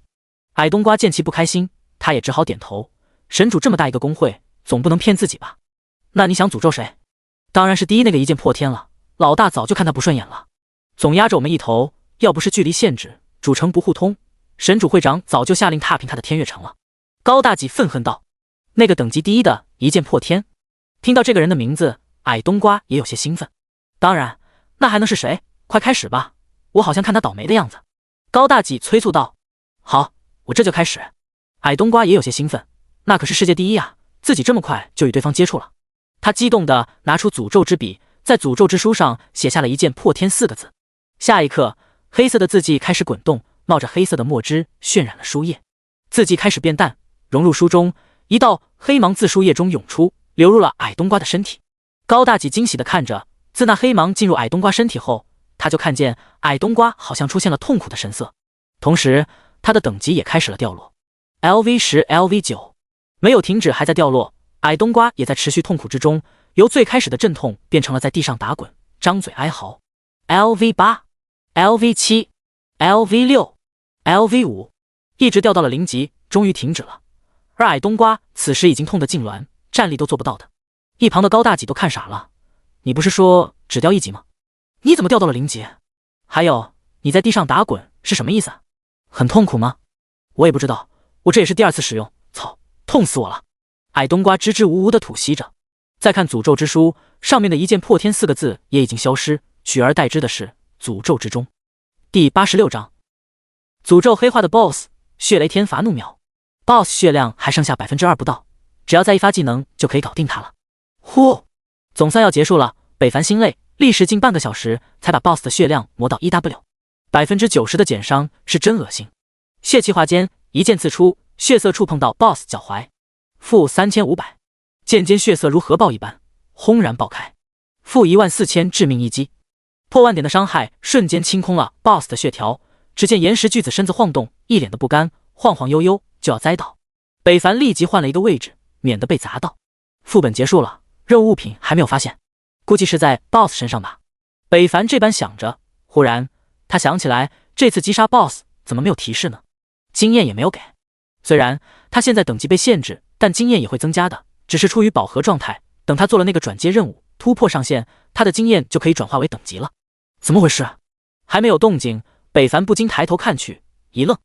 矮冬瓜见其不开心，他也只好点头。神主这么大一个工会，总不能骗自己吧？那你想诅咒谁？当然是第一那个一剑破天了，老大早就看他不顺眼了，总压着我们一头，要不是距离限制，主城不互通，神主会长早就下令踏平他的天月城了。高大几愤恨道。那个等级第一的一剑破天？听到这个人的名字，矮冬瓜也有些兴奋。当然，那还能是谁？快开始吧，我好像看他倒霉的样子。高大几催促道。好，我这就开始。矮冬瓜也有些兴奋，那可是世界第一啊，自己这么快就与对方接触了。他激动地拿出诅咒之笔，在诅咒之书上写下了一剑破天4个字。下一刻，黑色的字迹开始滚动，冒着黑色的墨汁渲染了书页，字迹开始变淡，融入书中，一道黑芒自书页中涌出，流入了矮冬瓜的身体。高大几惊喜地看着，自那黑芒进入矮冬瓜身体后，他就看见矮冬瓜好像出现了痛苦的神色，同时他的等级也开始了掉落。LV10 LV9 没有停止，还在掉落。矮冬瓜也在持续痛苦之中，由最开始的阵痛变成了在地上打滚，张嘴哀嚎。LV8 LV7 LV6 LV5 一直掉到了0级，终于停止了。而矮冬瓜此时已经痛得痉挛，站立都做不到的。一旁的高大几都看傻了，你不是说只掉1级吗？你怎么掉到了0级？还有，你在地上打滚是什么意思？很痛苦吗？我也不知道，我这也是第2次使用，操，痛死我了。矮冬瓜支支吾吾地吐息着。再看诅咒之书，上面的一剑破天4个字也已经消失，取而代之的是诅咒之中。第86章，诅咒黑化的 BOSS 血雷天罚怒秒。 BOSS 血量还剩下2%不到，只要再一发技能就可以搞定他了。呼，总算要结束了。北凡心累，历时近半个小时才把 BOSS 的血量磨到 1W，90% 的减伤是真恶心。血气化间，一剑刺出，血色触碰到 BOSS 脚踝，负3500，剑尖血色如核爆一般轰然爆开，负14000致命一击，破万点的伤害瞬间清空了 BOSS 的血条。只见岩石巨子身子晃动，一脸的不甘，晃晃悠悠就要栽倒。北凡立即换了一个位置，免得被砸到。副本结束了，任务物品还没有发现，估计是在 BOSS 身上吧。北凡这般想着，忽然他想起来，这次击杀 BOSS 怎么没有提示呢？经验也没有给。虽然他现在等级被限制，但经验也会增加的，只是处于饱和状态。等他做了那个转接任务，突破上限，他的经验就可以转化为等级了。怎么回事？还没有动静，北凡不禁抬头看去，一愣，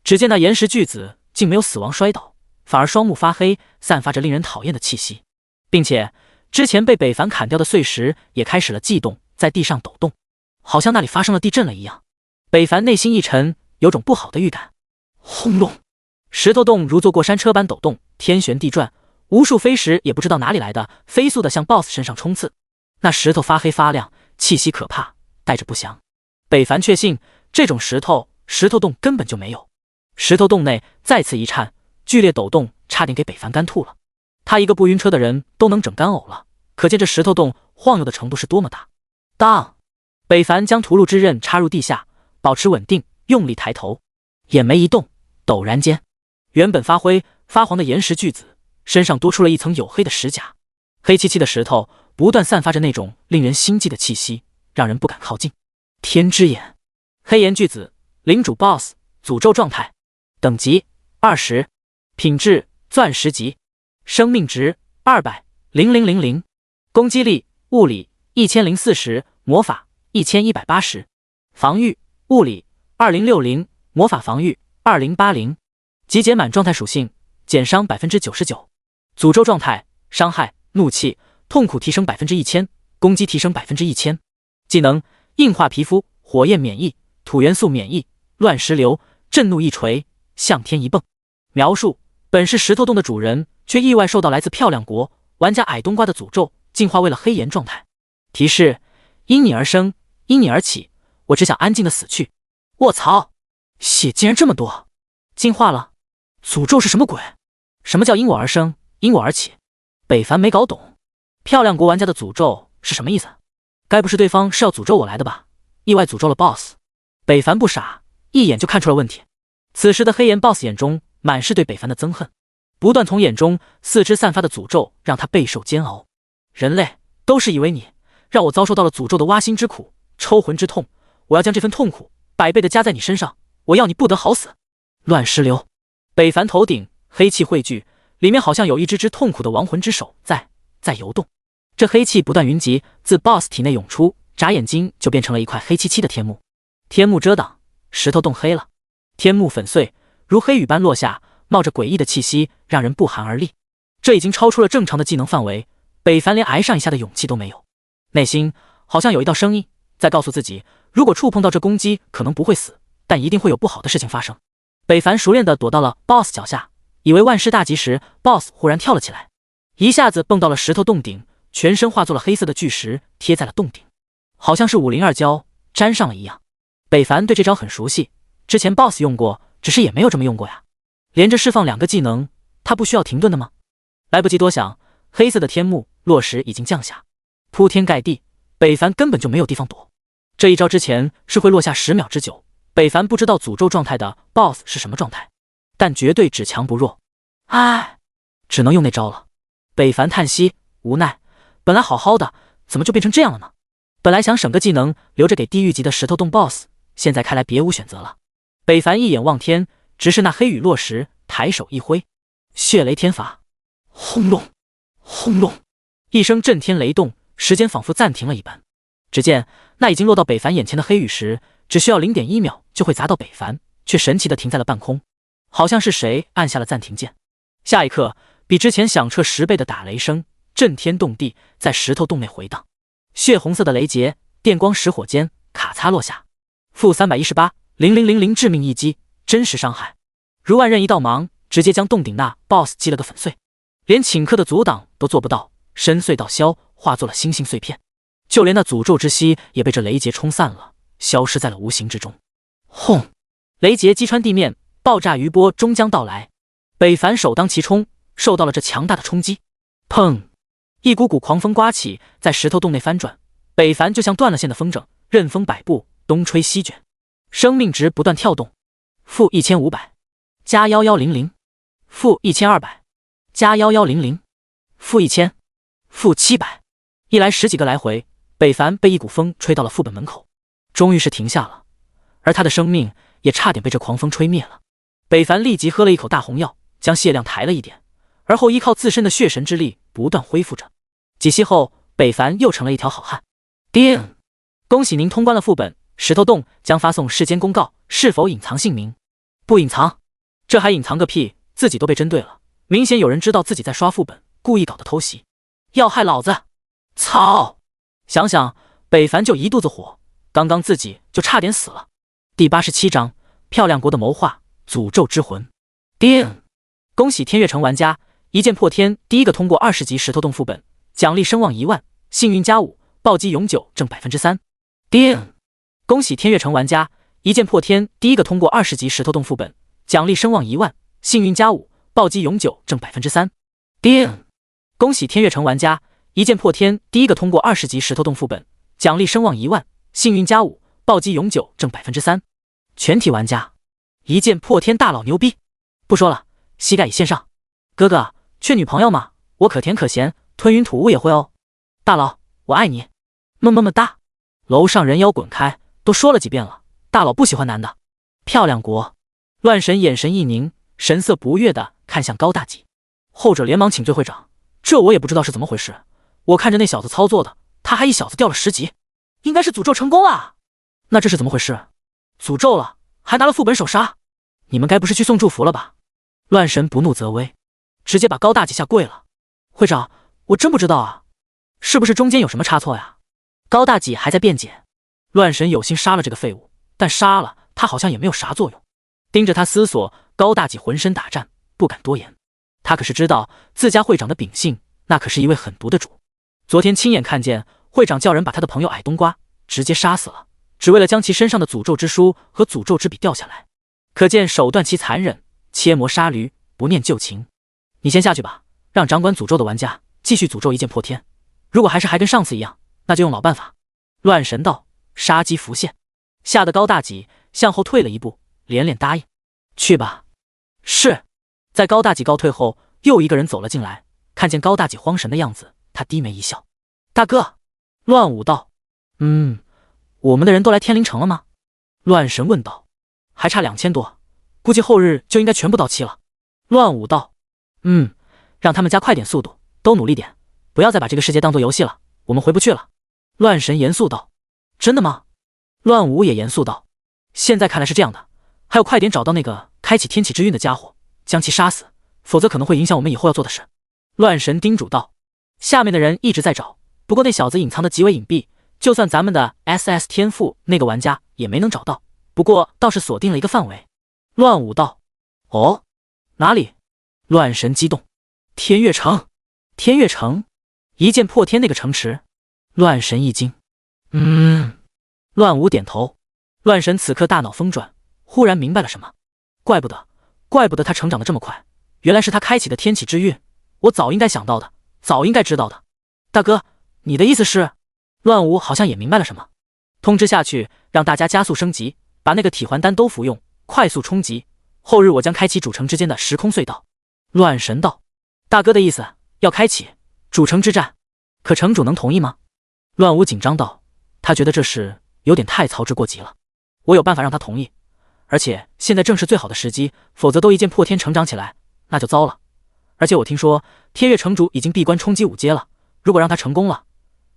只见那岩石巨子竟没有死亡摔倒，反而双目发黑，散发着令人讨厌的气息，并且之前被北凡砍掉的碎石也开始了悸动，在地上抖动，好像那里发生了地震了一样。北凡内心一沉，有种不好的预感。轰隆，石头洞如坐过山车般抖动，天旋地转，无数飞石也不知道哪里来的，飞速的向 BOSS 身上冲刺。那石头发黑发亮，气息可怕，带着不祥。北凡确信这种石头洞根本就没有。石头洞内再次一颤，剧烈抖动，差点给北凡干吐了。他一个不晕车的人都能整干呕了，可见这石头洞晃悠的程度是多么大。当，北凡将屠戮之刃插入地下，保持稳定，用力抬头，眼眉一动，陡然间，原本发灰发黄的岩石巨子身上多出了一层黝黑的石甲，黑漆漆的石头不断散发着那种令人心悸的气息，让人不敢靠近。天之眼，黑岩巨子，领主 BOSS， 诅咒状态，等级20，品质钻石级，生命值200，0000，攻击力物理1040，魔法1180，防御物理2060，魔法防御2080，集结满状态属性，减伤 99%。诅咒状态，伤害、怒气、痛苦提升 1000%， 攻击提升 1000%。技能，硬化皮肤，火焰免疫，土元素免疫，乱石流，震怒一锤，向天一蹦。描述：本是石头洞的主人，却意外受到来自漂亮国玩家矮冬瓜的诅咒，进化为了黑岩状态。提示：因你而生，因你而起，我只想安静的死去。卧槽，血竟然这么多！进化了？诅咒是什么鬼？什么叫因我而生，因我而起？北凡没搞懂。漂亮国玩家的诅咒是什么意思？该不是对方是要诅咒我来的吧？意外诅咒了 BOSS。北凡不傻，一眼就看出了问题。此时的黑岩 BOSS 眼中满是对北凡的憎恨，不断从眼中四肢散发的诅咒让他备受煎熬。人类都是以为你让我遭受到了诅咒的挖心之苦、抽魂之痛，我要将这份痛苦100倍的加在你身上，我要你不得好死！乱石流，北凡头顶黑气汇聚，里面好像有一只痛苦的亡魂之手在游动。这黑气不断云集，自 BOSS 体内涌出，眨眼睛就变成了一块黑漆漆的天幕。天幕遮挡，石头洞黑了，天幕粉碎，如黑雨般落下，冒着诡异的气息，让人不寒而栗。这已经超出了正常的技能范围，北凡连挨上一下的勇气都没有。内心好像有一道声音在告诉自己，如果触碰到这攻击，可能不会死，但一定会有不好的事情发生。北凡熟练地躲到了 BOSS 脚下，以为万事大吉时 ，BOSS 忽然跳了起来，一下子蹦到了石头洞顶，全身化作了黑色的巨石，贴在了洞顶，好像是502胶粘上了一样。北凡对这招很熟悉，之前 BOSS 用过，只是也没有这么用过呀。连着释放2个技能，他不需要停顿的吗？来不及多想，黑色的天幕落石已经降下，铺天盖地，北凡根本就没有地方躲。这一招之前是会落下10秒之久，北凡不知道诅咒状态的 BOSS 是什么状态，但绝对只强不弱。唉，只能用那招了。北凡叹息，无奈，本来好好的，怎么就变成这样了呢？本来想省个技能留着给地狱级的石头洞 BOSS， 现在看来别无选择了。北凡一眼望天，直视那黑雨落石，抬手一挥，血雷天罚，轰隆轰隆，一声震天雷动，时间仿佛暂停了一般。只见那已经落到北凡眼前的黑雨石，只需要 0.1秒就会砸到北凡，却神奇地停在了半空，好像是谁按下了暂停键。下一刻，比之前响彻10倍的打雷声震天动地，在石头洞内回荡，血红色的雷劫，电光石火间，咔嚓落下。负318，0000致命一击，真实伤害，如万刃一道芒，直接将洞顶那 BOSS 击了个粉碎，连顷刻的阻挡都做不到，深邃到消，化作了星星碎片。就连那诅咒之息也被这雷劫冲散了，消失在了无形之中。轰！雷劫击穿地面，爆炸余波终将到来。北凡首当其冲，受到了这强大的冲击。砰！一股股狂风刮起，在石头洞内翻转，北凡就像断了线的风筝，任风摆布，东吹西卷，生命值不断跳动。负1500，加1100，负1200，加1100，负1000，负700，一来10几个来回。北凡被一股风吹到了副本门口，终于是停下了，而他的生命也差点被这狂风吹灭了。北凡立即喝了一口大红药，将血量抬了一点，而后依靠自身的血神之力不断恢复着。几息后，北凡又成了一条好汉。叮！恭喜您通关了副本，石头洞将发送世间公告，是否隐藏姓名？不隐藏。这还隐藏个屁，自己都被针对了，明显有人知道自己在刷副本，故意搞的偷袭，要害老子！操！想想北凡就一肚子火，刚刚自己就差点死了。第87章，漂亮国的谋划，诅咒之魂。叮！恭喜天悦城玩家，一剑破天，第一个通过20级石头洞副本，奖励声望1万，幸运加5，暴击永久挣 3%。叮！恭喜天悦城玩家，一剑破天，第一个通过20级石头洞副本，奖励声望1万，幸运加5，暴击永久挣 3%。叮！恭喜天悦城玩家，一剑破天，第一个通过20级石头洞副本，奖励声望1万，幸运加5，暴击永久挣 3%。全体玩家，一剑破天大佬牛逼！不说了，膝盖已线上。哥哥，缺女朋友吗？我可甜可咸，吞云吐雾也会哦。大佬，我爱你，么么么哒。楼上人妖滚开，都说了几遍了，大佬不喜欢男的。漂亮国，乱神眼神一凝，神色不悦地看向高大吉，后者连忙请罪会长，这我也不知道是怎么回事。我看着那小子操作的，他还一小子掉了10级，应该是诅咒成功了。那这是怎么回事？诅咒了，还拿了副本手杀？你们该不是去送祝福了吧？乱神不怒则威，直接把高大几下跪了。会长，我真不知道啊，是不是中间有什么差错呀？高大几还在辩解。乱神有心杀了这个废物，但杀了他好像也没有啥作用。盯着他思索，高大几浑身打颤，不敢多言。他可是知道自家会长的秉性，那可是一位狠毒的主。昨天亲眼看见会长叫人把他的朋友矮冬瓜直接杀死了，只为了将其身上的诅咒之书和诅咒之笔掉下来，可见手段其残忍，切磨杀驴，不念旧情。你先下去吧，让掌管诅咒的玩家继续诅咒一剑破天，如果还跟上次一样，那就用老办法。乱神道，杀机浮现，吓得高大几向后退了一步，连连答应。去吧。是。在高大几告退后，又一个人走了进来，看见高大几慌神的样子，他低眉一笑。大哥。乱舞道，我们的人都来天灵城了吗？乱神问道。还差2000多，估计后日就应该全部到齐了。乱舞道，让他们加快点速度，都努力点，不要再把这个世界当作游戏了，我们回不去了。乱神严肃道。真的吗？乱舞也严肃道。现在看来是这样的，还要快点找到那个开启天启之运的家伙，将其杀死，否则可能会影响我们以后要做的事。乱神叮嘱道。下面的人一直在找，不过那小子隐藏的极为隐蔽，就算咱们的 SS 天赋那个玩家也没能找到，不过倒是锁定了一个范围。乱舞道。哦，哪里？乱神激动。天月城。天月城？一剑破天那个城池？乱神一惊。乱舞点头。乱神此刻大脑风转，忽然明白了什么。怪不得他成长得这么快，原来是他开启的天启之运，我早应该想到的，早应该知道的。大哥，你的意思是？乱舞好像也明白了什么。通知下去，让大家加速升级，把那个体环丹都服用，快速冲击，后日我将开启主城之间的时空隧道。乱神道。大哥的意思要开启主城之战，可城主能同意吗？乱舞紧张道，他觉得这事有点太操之过急了。我有办法让他同意，而且现在正是最好的时机，否则都一剑破天成长起来，那就糟了。而且我听说天月城主已经闭关冲击5阶了，如果让他成功了，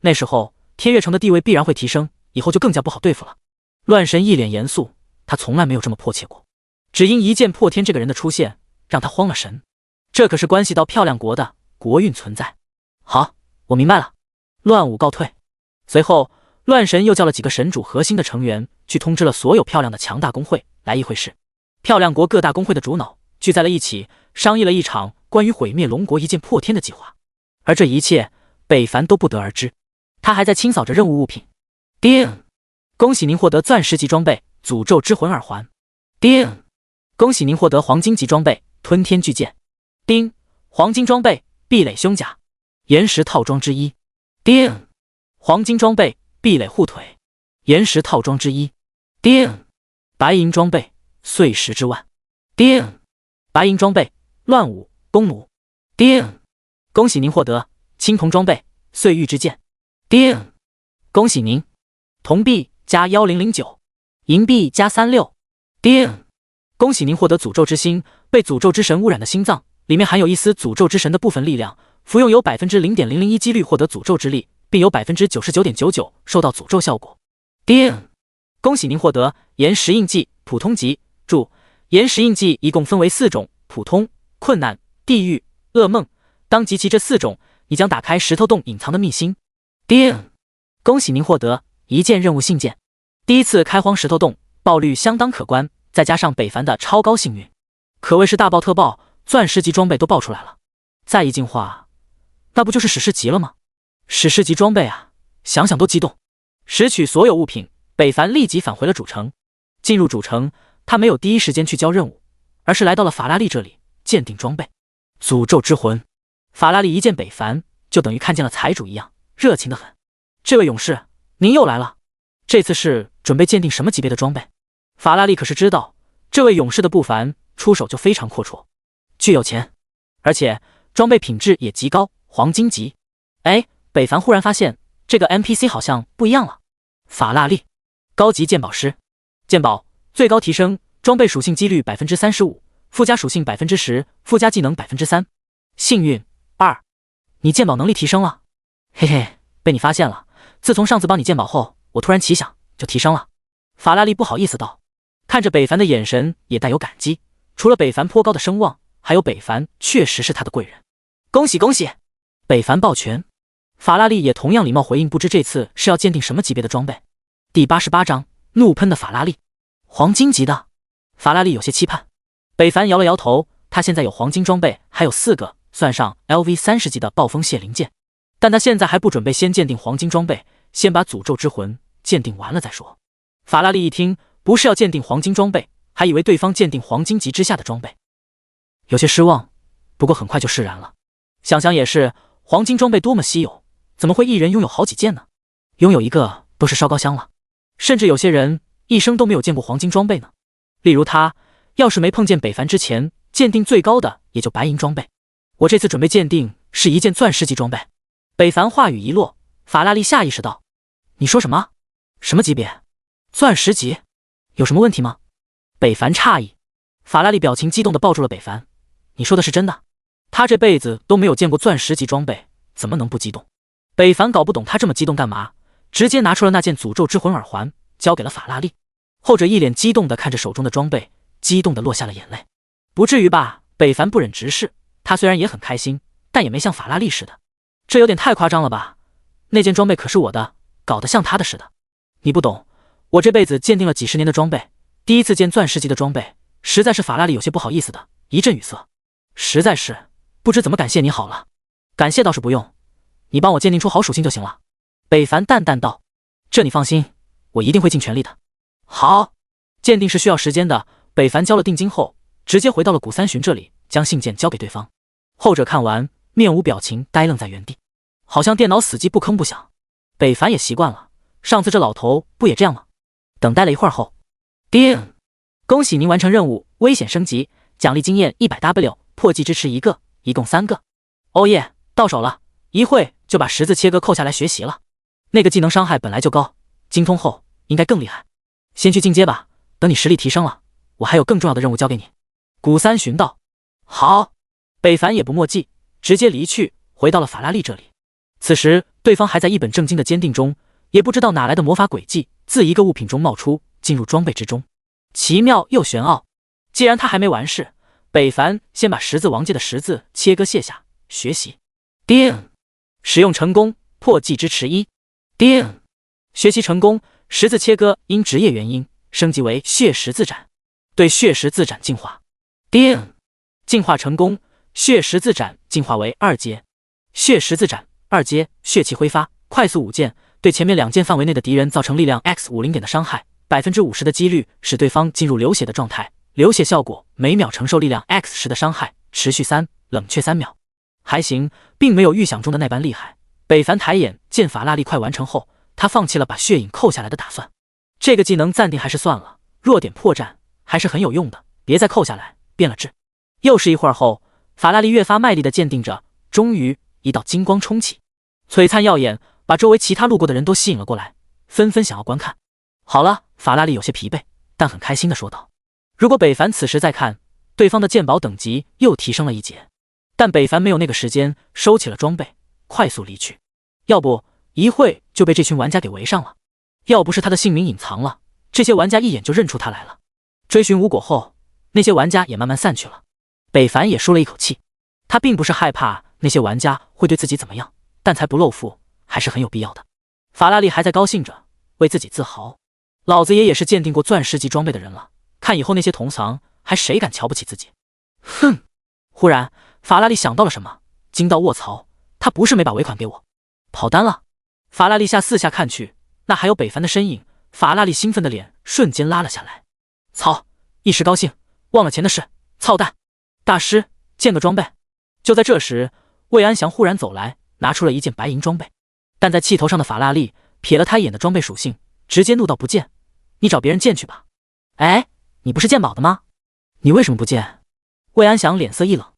那时候天月城的地位必然会提升，以后就更加不好对付了。乱神一脸严肃，他从来没有这么迫切过，只因一剑破天这个人的出现让他慌了神，这可是关系到漂亮国的国运存在。好，我明白了。乱舞告退。随后乱神又叫了几个神主核心的成员去通知了所有漂亮的强大工会来议会室。漂亮国各大工会的主脑聚在了一起，商议了一场关于毁灭龙国一剑破天的计划。而这一切北凡都不得而知，他还在清扫着任务物品。叮！恭喜您获得钻石级装备诅咒之魂耳环。叮！恭喜您获得黄金级装备吞天巨剑。叮！黄金装备壁垒胸甲岩石套装之一。叮！黄金装备壁垒护腿岩石套装之一。叮！白银装备碎石之腕。叮！白银装备乱舞弓弩。叮！恭喜您获得青铜装备碎玉之剑。叮！恭喜您铜币加1009，银币加36。叮！恭喜您获得诅咒之心，被诅咒之神污染的心脏里面含有一丝诅咒之神的部分力量，服用有 0.001% 几率获得诅咒之力，并有 99.99% 受到诅咒效果。叮！恭喜您获得岩石印记普通级。注：岩石印记一共分为4种：普通、困难、地狱、噩梦。当集齐这4种，你将打开石头洞隐藏的秘辛。叮！恭喜您获得一件任务信件。第一次开荒石头洞，爆率相当可观，再加上北凡的超高幸运，可谓是大爆特爆，钻石级装备都爆出来了。再一进化，那不就是史诗级了吗？史诗级装备啊，想想都激动。拾取所有物品，北凡立即返回了主城。进入主城，他没有第一时间去交任务，而是来到了法拉利这里鉴定装备。诅咒之魂。法拉利一见北凡，就等于看见了财主一样，热情得很。这位勇士，您又来了，这次是准备鉴定什么级别的装备？法拉利可是知道这位勇士的不凡，出手就非常阔绰，巨有钱，而且装备品质也极高，黄金级。哎，北凡忽然发现这个 NPC 好像不一样了。法拉利，高级鉴宝师，鉴宝最高提升装备属性几率 35%， 附加属性 10%， 附加技能 3%， 幸运2。你鉴宝能力提升了，嘿嘿，被你发现了。自从上次帮你鉴宝后，我突然奇想就提升了。法拉利不好意思道，看着北凡的眼神也带有感激。除了北凡颇高的声望，还有北凡确实是他的贵人。恭喜恭喜！北凡抱拳。法拉利也同样礼貌回应，不知这次是要鉴定什么级别的装备。第88章怒喷的法拉利，黄金级的。法拉利有些期盼。北凡摇了摇头，他现在有黄金装备还有4个，算上 LV30级的暴风蟹零件，但他现在还不准备先鉴定黄金装备，先把诅咒之魂鉴定完了再说。法拉利一听不是要鉴定黄金装备，还以为对方鉴定黄金级之下的装备，有些失望，不过很快就释然了。想想也是，黄金装备多么稀有，怎么会一人拥有好几件呢？拥有一个都是烧高香了，甚至有些人一生都没有见过黄金装备呢。例如他，要是没碰见北凡之前，鉴定最高的也就白银装备。我这次准备鉴定是一件钻石级装备。北凡话语一落，法拉利下意识道：“你说什么？什么级别？钻石级？有什么问题吗？”北凡诧异。法拉利表情激动地抱住了北凡：“你说的是真的？他这辈子都没有见过钻石级装备，怎么能不激动？”北凡搞不懂他这么激动干嘛，直接拿出了那件诅咒之魂耳环，交给了法拉利。后者一脸激动地看着手中的装备，激动地落下了眼泪。不至于吧？北凡不忍直视，他虽然也很开心，但也没像法拉利似的，这有点太夸张了吧？那件装备可是我的，搞得像他的似的。你不懂，我这辈子鉴定了几十年的装备，第一次见钻石级的装备，实在是法拉利有些不好意思的，一阵语塞。实在是不知怎么感谢你好了。感谢倒是不用，你帮我鉴定出好属性就行了。北凡淡淡道：“这你放心，我一定会尽全力的。”好，鉴定是需要时间的。北凡交了定金后，直接回到了古三旬这里，将信件交给对方。后者看完，面无表情，呆愣在原地，好像电脑死机不吭不响。北凡也习惯了，上次这老头不也这样吗？等待了一会儿后，叮！恭喜您完成任务，危险升级，奖励经验 100W， 破纪支持1个，一共3个。哦耶，到手了，一会就把十字切割扣下来学习了。那个技能伤害本来就高，精通后应该更厉害。先去进阶吧，等你实力提升了，我还有更重要的任务交给你。古三旬道：“好。”北凡也不墨迹，直接离去，回到了法拉利这里。此时对方还在一本正经的鉴定中，也不知道哪来的魔法轨迹，自一个物品中冒出，进入装备之中，奇妙又玄奥。既然他还没完事，北凡先把十字王界的十字切割卸下，学习。叮！使用成功，破纪支持1。叮！学习成功，十字切割因职业原因升级为血十字斩，对血十字斩进化。叮！进化成功，血十字斩进化为2阶。血十字斩2阶，血气挥发，快速5件，对前面2件范围内的敌人造成力量 X50 点的伤害，50%的几率使对方进入流血的状态，流血效果每秒承受力量 X10的伤害，持续3，冷却3秒。还行，并没有预想中的那般厉害。北凡抬眼见法拉利快完成后，他放弃了把血影扣下来的打算。这个技能暂定还是算了，弱点破绽还是很有用的，别再扣下来，变了质。又是一会儿后，法拉利越发卖力地鉴定着，终于一道金光冲起，璀璨耀眼，把周围其他路过的人都吸引了过来，纷纷想要观看。好了，法拉利有些疲惫，但很开心地说道。如果北凡此时再看，对方的鉴宝等级又提升了1阶，但北凡没有那个时间，收起了装备，快速离去。要不一会就被这群玩家给围上了。要不是他的姓名隐藏了，这些玩家一眼就认出他来了。追寻无果后，那些玩家也慢慢散去了。北凡也舒了一口气，他并不是害怕那些玩家会对自己怎么样，但财不露富还是很有必要的。法拉利还在高兴着，为自己自豪，老子爷也是鉴定过钻石级装备的人了，看以后那些同行还谁敢瞧不起自己。哼！忽然法拉利想到了什么，惊到卧槽，他不是没把尾款给我，跑单了。法拉利四下看去，那还有北凡的身影，法拉利兴奋的脸瞬间拉了下来。操！一时高兴忘了钱的事，操蛋！大师，见个装备。就在这时，魏安祥忽然走来，拿出了一件白银装备。但在气头上的法拉利瞥了他一眼的装备属性，直接怒道：“不见，你找别人见去吧。”哎，你不是鉴宝的吗？你为什么不见？魏安祥脸色一冷：“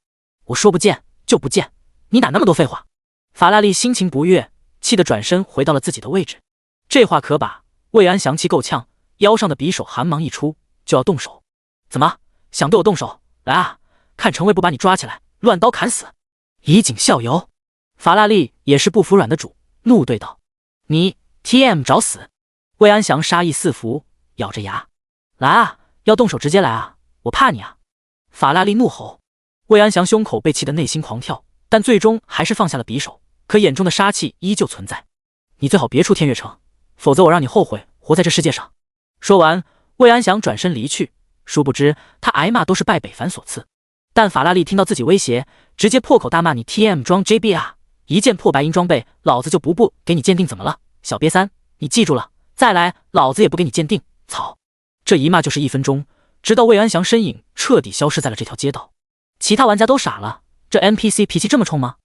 我说不见就不见，你哪那么多废话？”法拉利心情不悦，气得转身回到了自己的位置。这话可把魏安祥气够呛，腰上的匕首寒芒一出，就要动手。怎么想对我动手？来啊！看程卫不把你抓起来，乱刀砍死！以儆效尤。法拉利也是不服软的主，怒对道：“你 TM 找死！”魏安祥杀意四伏，咬着牙：“来啊，要动手直接来啊，我怕你啊！”法拉利怒吼。魏安祥胸口被气得内心狂跳，但最终还是放下了匕首，可眼中的杀气依旧存在。你最好别出天月城，否则我让你后悔活在这世界上。说完，魏安祥转身离去。殊不知他挨骂都是拜北凡所赐，但法拉利听到自己威胁，直接破口大骂你 TM 装 JB 啊！一件破白银装备，老子就不给你鉴定怎么了？小瘪三，你记住了，再来老子也不给你鉴定！操！这一骂就是1分钟，直到魏安祥身影彻底消失在了这条街道。其他玩家都傻了，这 NPC 脾气这么冲吗？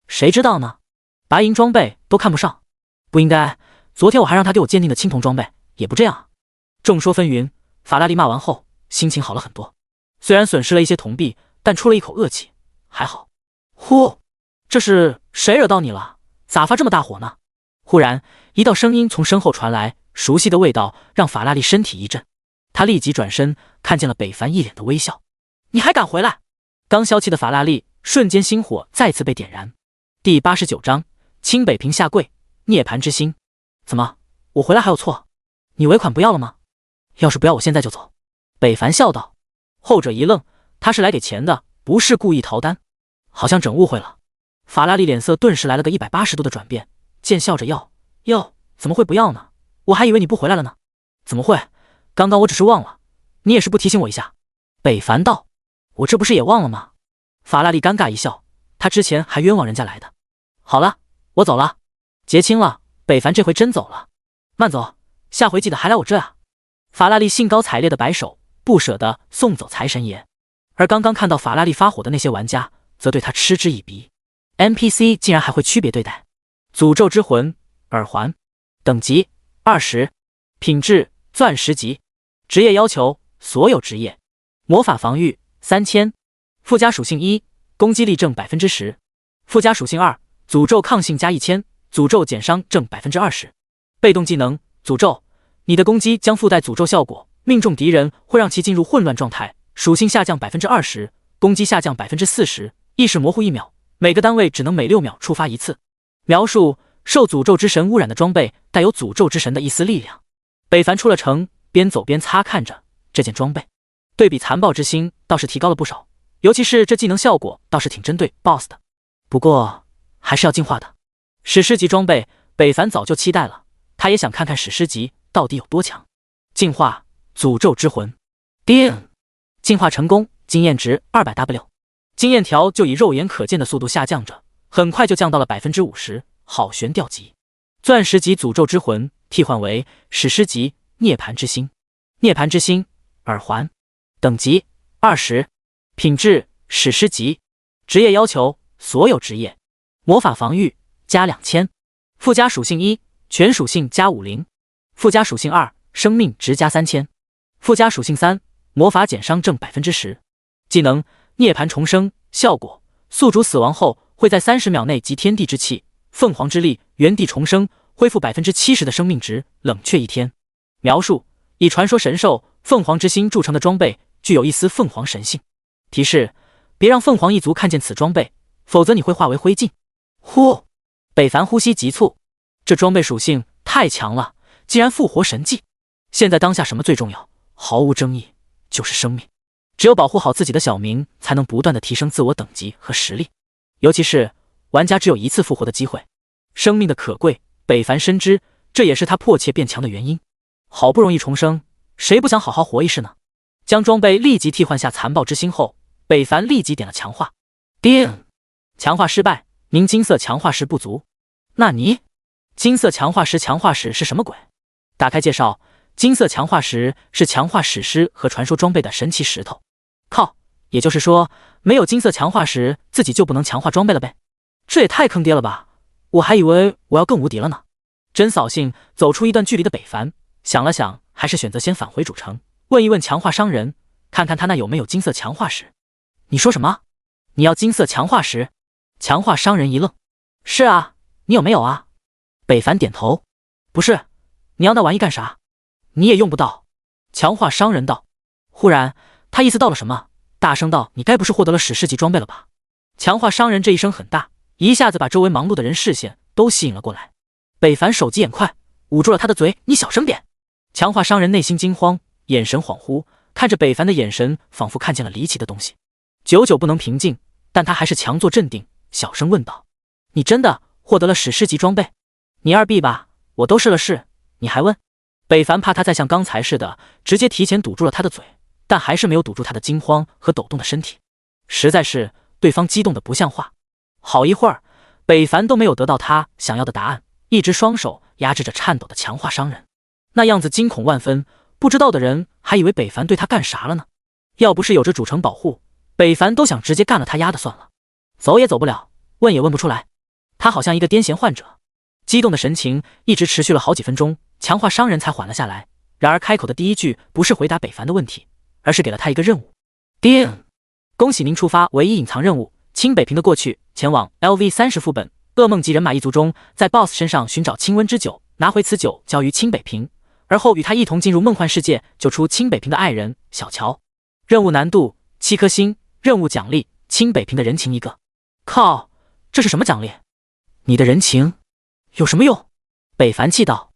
谁知道呢？白银装备都看不上，不应该。昨天我还让他给我鉴定的青铜装备，也不这样啊。众说纷纭，法拉利骂完后心情好了很多，虽然损失了一些铜币，但出了一口恶气，还好。呼，这是谁惹到你了？咋发这么大火呢？忽然一道声音从身后传来，熟悉的味道让法拉利身体一震，他立即转身看见了北凡一脸的微笑。你还敢回来？刚消气的法拉利瞬间心火再次被点燃。第89章清北平下跪，涅槃之心。怎么，我回来还有错？你尾款不要了吗？要是不要，我现在就走。北凡笑道。后者一愣，他是来给钱的，不是故意逃单，好像整误会了。法拉利脸色顿时来了个180度的转变，贱笑着要，怎么会不要呢？我还以为你不回来了呢。怎么会？刚刚我只是忘了，你也是不提醒我一下。北凡道。我这不是也忘了吗？法拉利尴尬一笑，他之前还冤枉人家来的。好了，我走了。结清了，北凡这回真走了。慢走，下回记得还来我这啊。法拉利兴高采烈的摆手，不舍得送走财神爷。而刚刚看到法拉利发火的那些玩家则对他嗤之以鼻。 NPC 竟然还会区别对待。诅咒之魂耳环，等级20，品质钻石级，职业要求所有职业，魔法防御3000，附加属性1，攻击力正 10%， 附加属性2，诅咒抗性加1000，诅咒减伤正 20%。 被动技能诅咒，你的攻击将附带诅咒效果，命中敌人会让其进入混乱状态，属性下降 20%， 攻击下降 40%， 意识模糊1秒，每个单位只能每6秒触发一次。描述：受诅咒之神污染的装备带有诅咒之神的一丝力量。北凡出了城，边走边擦看着这件装备，对比残暴之心倒是提高了不少，尤其是这技能效果倒是挺针对 BOSS 的，不过还是要进化的。史诗级装备北凡早就期待了，他也想看看史诗级到底有多强。进化诅咒之魂，叮，进化成功，经验值 200W， 经验条就以肉眼可见的速度下降着，很快就降到了 50%， 好悬吊级。钻石级诅咒之魂替换为史诗级涅槃之心，涅槃之心耳环，等级20，品质史诗级，职业要求所有职业，魔法防御加2000，附加属性1，全属性加50，附加属性2，生命值加3000，附加属性3，魔法减伤正 10%。 技能涅槃重生，效果：宿主死亡后会在30秒内集天地之气、凤凰之力原地重生，恢复 70% 的生命值，冷却1天。描述：以传说神兽凤凰之心铸成的装备，具有一丝凤凰神性。提示：别让凤凰一族看见此装备，否则你会化为灰烬。呼！北凡呼吸急促，这装备属性太强了，竟然复活神技。现在当下什么最重要？毫无争议，就是生命。只有保护好自己的小明，才能不断的提升自我等级和实力。尤其是玩家只有一次复活的机会，生命的可贵，北凡深知，这也是他迫切变强的原因。好不容易重生，谁不想好好活一世呢？将装备立即替换下残暴之心后，北凡立即点了强化。叮，强化失败，您金色强化石不足。那你金色强化石是什么鬼？打开介绍，金色强化石是强化史诗和传说装备的神奇石头。靠，也就是说没有金色强化石自己就不能强化装备了呗？这也太坑爹了吧，我还以为我要更无敌了呢。真扫兴。走出一段距离的北凡想了想，还是选择先返回主城，问一问强化商人，看看他那有没有金色强化石。你说什么？你要金色强化石？强化商人一愣。是啊，你有没有啊？北凡点头。不是，你要那玩意干啥？你也用不到。强化商人道。忽然他意识到了什么，大声道：你该不是获得了史诗级装备了吧？强化商人这一声很大，一下子把周围忙碌的人视线都吸引了过来。北凡手疾眼快，捂住了他的嘴，你小声点。强化商人内心惊慌，眼神恍惚，看着北凡的眼神仿佛看见了离奇的东西。久久不能平静，但他还是强作镇定，小声问道：“你真的获得了史诗级装备？你二 B 吧，我都试了试，你还问？”北凡怕他再像刚才似的，直接提前堵住了他的嘴，但还是没有堵住他的惊慌和抖动的身体。实在是对方激动的不像话。好一会儿，北凡都没有得到他想要的答案，一直双手压制着颤抖的强化商人，那样子惊恐万分，不知道的人还以为北凡对他干啥了呢。要不是有着主城保护，北凡都想直接干了他丫的算了。走也走不了，问也问不出来，他好像一个癫痫患者。激动的神情一直持续了好几分钟，强化商人才缓了下来。然而开口的第一句不是回答北凡的问题，而是给了他一个任务。叮！恭喜您触发唯一隐藏任务，清北平的过去，前往 LV30副本噩梦级人马一族中，在 BOSS 身上寻找清温之酒，拿回此酒交于清北平，而后与他一同进入梦幻世界，救出清北平的爱人小乔。任务难度7颗星，任务奖励清北平的人情1个。靠，这是什么奖励？你的人情有什么用？北凡气道。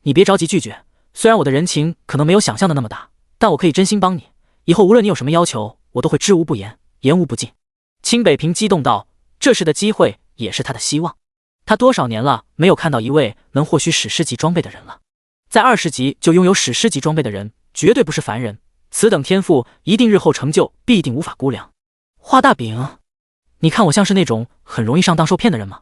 你别着急拒绝，虽然我的人情可能没有想象的那么大，但我可以真心帮你，以后无论你有什么要求，我都会知无不言，言无不尽。清北平激动道，这是的机会，也是他的希望。他多少年了没有看到一位能获取史诗级装备的人了，在20级就拥有史诗级装备的人绝对不是凡人，此等天赋一定日后成就必定无法估量。画大饼，你看我像是那种很容易上当受骗的人吗？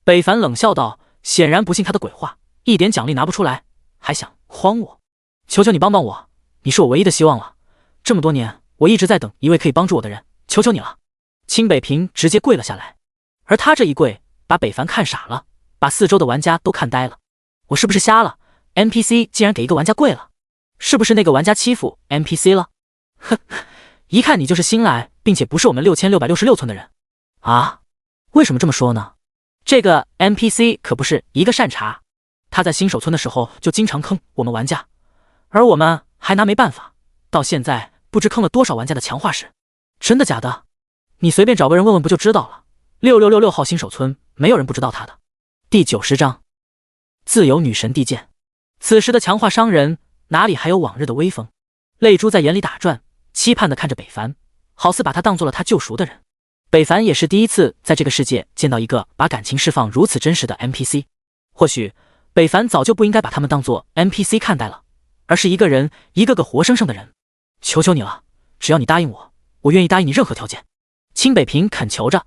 北凡冷笑道，显然不信他的鬼话，一点奖励拿不出来，还想诓我？求求你帮帮我，你是我唯一的希望了，这么多年我一直在等一位可以帮助我的人，求求你了。清北平直接跪了下来，而他这一跪把北凡看傻了，把四周的玩家都看呆了。我是不是瞎了？ NPC 竟然给一个玩家跪了，是不是那个玩家欺负 NPC 了？哼，一看你就是新来并且不是我们6666村的人啊。为什么这么说呢？这个 NPC 可不是一个善茬，他在新手村的时候就经常坑我们玩家，而我们还拿没办法，到现在不知坑了多少玩家的强化石。真的假的？你随便找个人问问不就知道了。6666号新手村没有人不知道他的。第90章自由女神地剑。此时的强化商人哪里还有往日的威风，泪珠在眼里打转，期盼地看着北凡，好似把他当做了他救赎的人。北凡也是第一次在这个世界见到一个把感情释放如此真实的 NPC， 或许北凡早就不应该把他们当作 NPC 看待了，而是一个人，一个个活生生的人。求求你了，只要你答应我，我愿意答应你任何条件。清北平恳求着。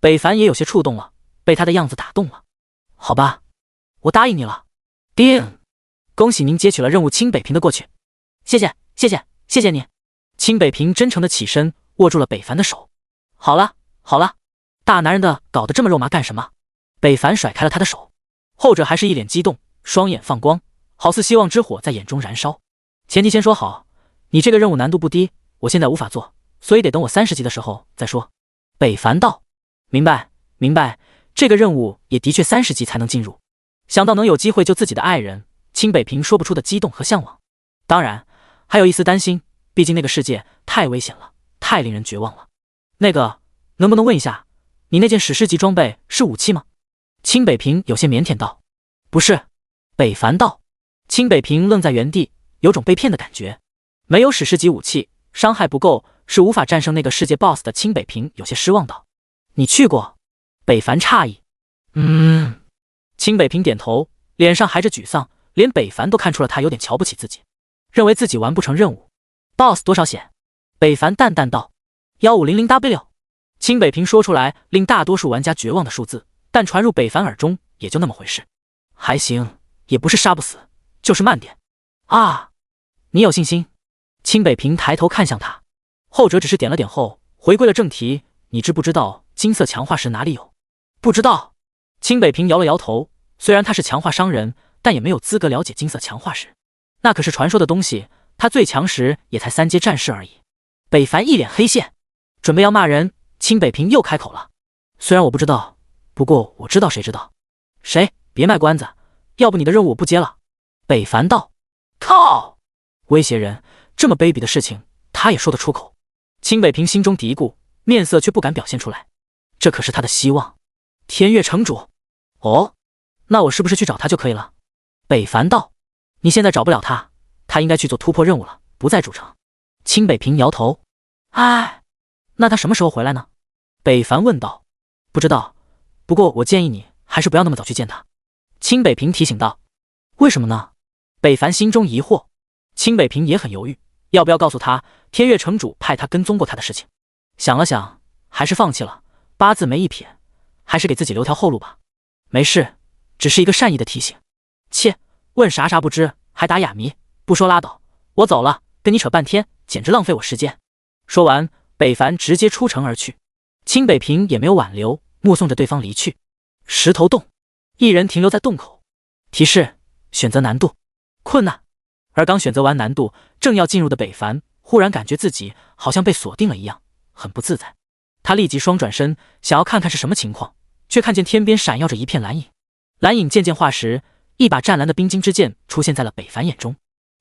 北凡也有些触动了，被他的样子打动了。好吧，我答应你了。叮！恭喜您接取了任务清北平的过去。谢谢谢谢谢谢你。清北平真诚的起身握住了北凡的手。好了好了，大男人的搞得这么肉麻干什么？北凡甩开了他的手，后者还是一脸激动，双眼放光，好似希望之火在眼中燃烧。前提先说好，你这个任务难度不低，我现在无法做，所以得等我30级的时候再说。北凡道。明白明白，这个任务也的确30级才能进入。想到能有机会救自己的爱人，清北平说不出的激动和向往，当然还有一丝担心，毕竟那个世界太危险了，太令人绝望了。那个，能不能问一下，你那件史诗级装备是武器吗？清北平有些腼腆道。不是。北凡道。清北平愣在原地，有种被骗的感觉。没有史诗级武器，伤害不够，是无法战胜那个世界 BOSS 的。清北平有些失望道。你去过？北凡诧异。清北平点头，脸上还着沮丧，连北凡都看出了他有点瞧不起自己，认为自己完不成任务。BOSS 多少血？北凡淡淡道。1500W。清北平说出来令大多数玩家绝望的数字，但传入北凡耳中也就那么回事。还行，也不是杀不死，就是慢点。啊，你有信心？清北平抬头看向他，后者只是点了点后回归了正题。你知不知道金色强化石哪里有？不知道。清北平摇了摇头，虽然他是强化商人，但也没有资格了解金色强化石，那可是传说的东西，他最强时也才3阶战士而已。北凡一脸黑线，准备要骂人，清北平又开口了。虽然我不知道，不过我知道谁知道。谁？别卖关子，要不你的任务我不接了。北凡道。靠！威胁人，这么卑鄙的事情他也说得出口。清北平心中嘀咕，面色却不敢表现出来，这可是他的希望。天月城主。哦，那我是不是去找他就可以了？北凡道。你现在找不了他，他应该去做突破任务了，不在主城。清北平摇头。唉，那他什么时候回来呢？北凡问道。不知道，不过我建议你还是不要那么早去见他。清北平提醒道。为什么呢？北凡心中疑惑。清北平也很犹豫，要不要告诉他天月城主派他跟踪过他的事情。想了想，还是放弃了，八字没一撇，还是给自己留条后路吧。没事，只是一个善意的提醒。切，问啥不知，还打哑谜，不说拉倒，我走了，跟你扯半天，简直浪费我时间。说完，北凡直接出城而去。清北平也没有挽留，目送着对方离去。石头洞，一人停留在洞口。提示：选择难度，困难。而刚选择完难度，正要进入的北凡，忽然感觉自己好像被锁定了一样，很不自在。他立即双转身，想要看看是什么情况，却看见天边闪耀着一片蓝影。蓝影渐渐化时，一把湛蓝的冰晶之剑出现在了北凡眼中。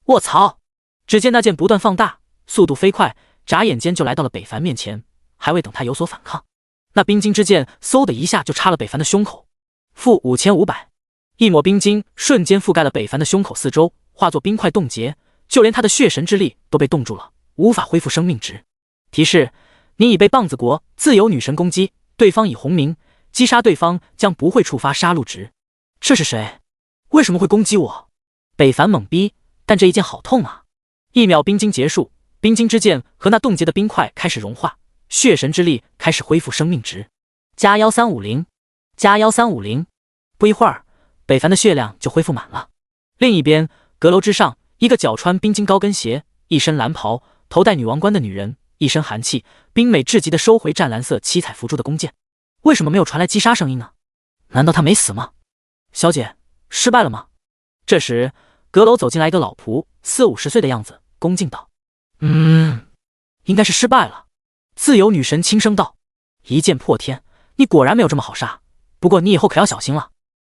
卧槽！只见那剑不断放大，速度飞快，眨眼间就来到了北凡面前。还未等他有所反抗，那冰晶之剑嗖的一下就插了北凡的胸口。负5500，一抹冰晶瞬间覆盖了北凡的胸口四周，化作冰块冻结，就连他的血神之力都被冻住了，无法恢复生命值。提示：你已被棒子国自由女神攻击，对方以红名击杀对方将不会触发杀戮值。这是谁？为什么会攻击我？北凡懵逼，但这一剑好痛啊！一秒冰晶结束，冰晶之剑和那冻结的冰块开始融化，血神之力开始恢复生命值。加1350，加1350。不一会儿，北凡的血量就恢复满了。另一边，阁楼之上，一个脚穿冰晶高跟鞋，一身蓝袍，头戴女王冠的女人，一身寒气，冰美至极的收回湛蓝色七彩符珠的弓箭。为什么没有传来击杀声音呢？难道他没死吗？小姐，失败了吗？这时，阁楼走进来一个老仆，40-50岁的样子，恭敬道：应该是失败了。自由女神轻声道：一剑破天，你果然没有这么好杀，不过你以后可要小心了。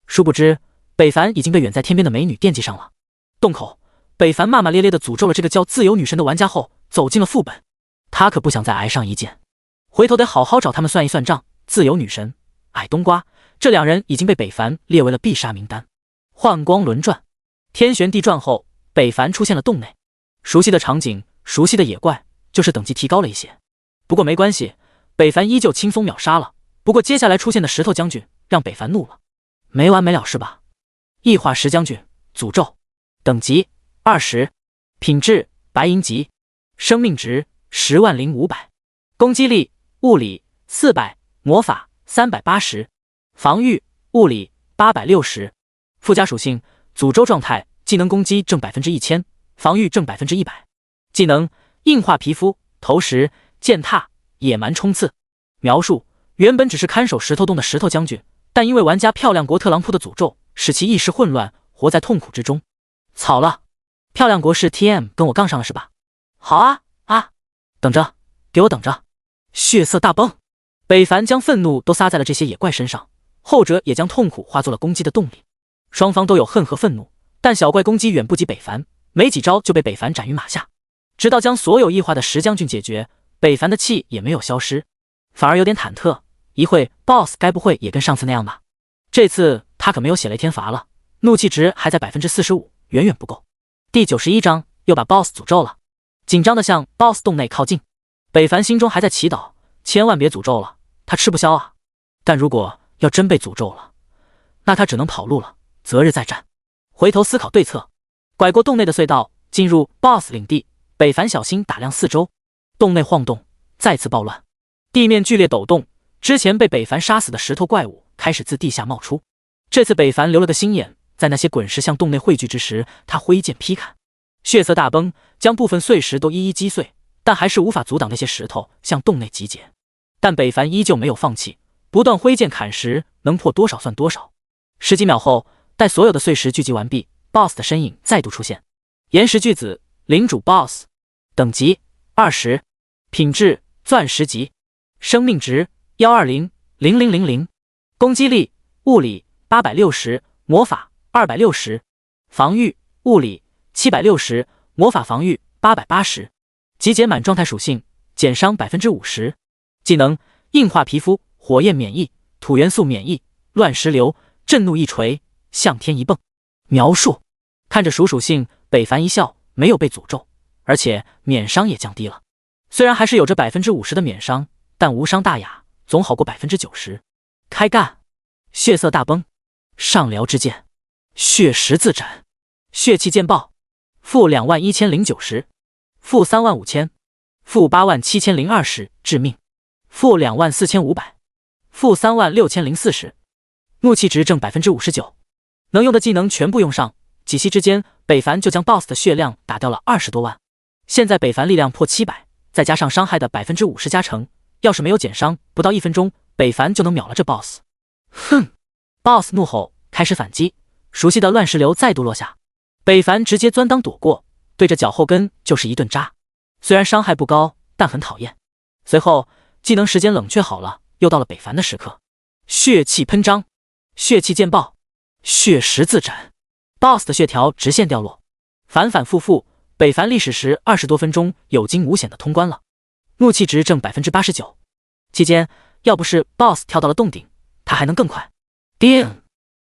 殊不知，北凡已经被远在天边的美女惦记上了。洞口，北凡骂骂咧咧地诅咒了这个叫自由女神的玩家后，走进了副本。他可不想再挨上一剑，回头得好好找他们算一算账。自由女神、矮冬瓜这两人已经被北凡列为了必杀名单。幻光轮转，天旋地转后，北凡出现了洞内。熟悉的场景，熟悉的野怪，就是等级提高了一些。不过没关系，北凡依旧轻松秒杀了。不过接下来出现的石头将军让北凡怒了。没完没了是吧？异化石将军，诅咒，等级20，品质白银级，生命值100500，攻击力物理400，魔法380，防御物理860。附加属性诅咒状态，技能攻击正1000%，防御正100%。技能硬化皮肤，投石、践踏、野蛮冲刺。描述：原本只是看守石头洞的石头将军，但因为玩家漂亮国特朗普的诅咒，使其意识混乱，活在痛苦之中。草了，漂亮国是 TM 跟我杠上了是吧？好啊，等着，给我等着！血色大崩，北凡将愤怒都撒在了这些野怪身上，后者也将痛苦化作了攻击的动力。双方都有恨和愤怒，但小怪攻击远不及北凡，没几招就被北凡斩于马下。直到将所有异化的石将军解决，北凡的气也没有消失，反而有点忐忑。一会 BOSS 该不会也跟上次那样吧？这次他可没有血雷天罚了，怒气值还在 45%， 远远不够。第91章又把 BOSS 诅咒了，紧张的向 BOSS 洞内靠近。北凡心中还在祈祷，千万别诅咒了，他吃不消啊。但如果要真被诅咒了，那他只能跑路了，择日再战。回头思考对策，拐过洞内的隧道，进入 BOSS 领地。北凡小心打量四周，洞内晃动，再次暴乱，地面剧烈抖动。之前被北凡杀死的石头怪物开始自地下冒出。这次北凡留了个心眼，在那些滚石向洞内汇聚之时，他挥剑劈砍，血色大崩，将部分碎石都一一击碎，但还是无法阻挡那些石头向洞内集结。但北凡依旧没有放弃，不断挥剑砍石，能破多少算多少。十几秒后，待所有的碎石聚集完毕， BOSS 的身影再度出现。岩石巨子，领主 BOSS， 等级20，品质钻石级，生命值1200000，攻击力物理860，魔法260，防御物理760，魔法防御880。集结满状态属性，减伤 50%。技能硬化皮肤，火焰免疫，土元素免疫，乱石流，震怒一锤，向天一蹦。描述：看着属性，北凡一笑，没有被诅咒，而且免伤也降低了。虽然还是有着50%的免伤，但无伤大雅，总好过90%。开干！血色大崩，上辽之剑，血十字斩，血气剑爆，负21090，负35000，负87020致命，负24500，负36040，怒气值正59%，能用的技能全部用上，几息之间，北凡就将 BOSS 的血量打掉了20多万。现在北凡力量破700，再加上伤害的50%加成，要是没有减伤，不到1分钟，北凡就能秒了这 BOSS。哼 ！BOSS 怒吼，开始反击，熟悉的乱石流再度落下，北凡直接钻裆躲过，对着脚后跟就是一顿扎。虽然伤害不高，但很讨厌。随后技能时间冷却好了，又到了北凡的时刻，血气喷张，血气剑爆，血十字斩 ，BOSS 的血条直线掉落，反反复复，北凡历史时20多分钟有惊无险的通关了，怒气值正89%。期间要不是 BOSS 跳到了洞顶，他还能更快。叮！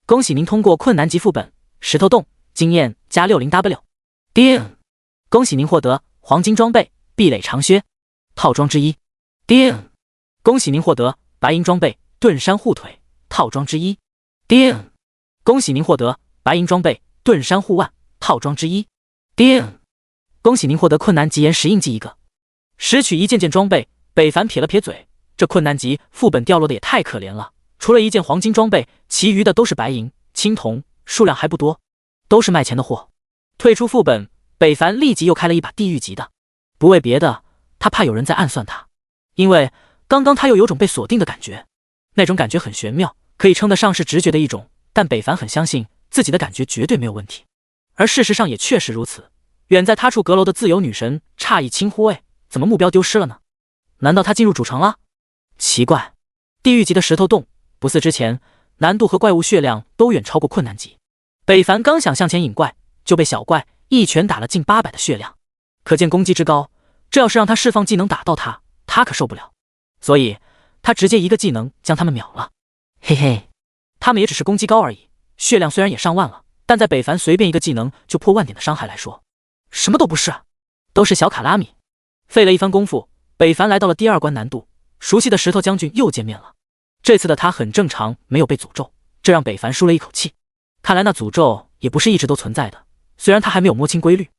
恭喜您通过困难级副本石头洞，经验加60W。叮！恭喜您获得黄金装备壁垒长靴套装之一。叮！恭喜您获得白银装备盾山护腿套装之一。叮！恭喜您获得白银装备盾山护腕套装之一。叮！恭喜您获得困难级岩石印记一个。拾取一件件装备，北凡撇了撇嘴，这困难级副本掉落的也太可怜了。除了一件黄金装备，其余的都是白银、青铜，数量还不多，都是卖钱的货。退出副本，北凡立即又开了一把地狱级的，不为别的，他怕有人在暗算他，因为刚刚他又有种被锁定的感觉，那种感觉很玄妙，可以称得上是直觉的一种，但北凡很相信自己的感觉绝对没有问题，而事实上也确实如此。远在他处阁楼的自由女神诧异轻呼：“哎，怎么目标丢失了呢？难道他进入主城了？奇怪，地狱级的石头洞。”不似之前，难度和怪物血量都远超过困难级。北凡刚想向前引怪，就被小怪一拳打了近800的血量，可见攻击之高。这要是让他释放技能打到他，他可受不了。所以他直接一个技能将他们秒了。嘿嘿，他们也只是攻击高而已，血量虽然也上万了，但在北凡随便一个技能就破万点的伤害来说，什么都不是，都是小卡拉米。费了一番功夫，北凡来到了第2关难度，熟悉的石头将军又见面了。这次的他很正常，没有被诅咒，这让北凡舒了一口气。看来那诅咒也不是一直都存在的，虽然他还没有摸清规律。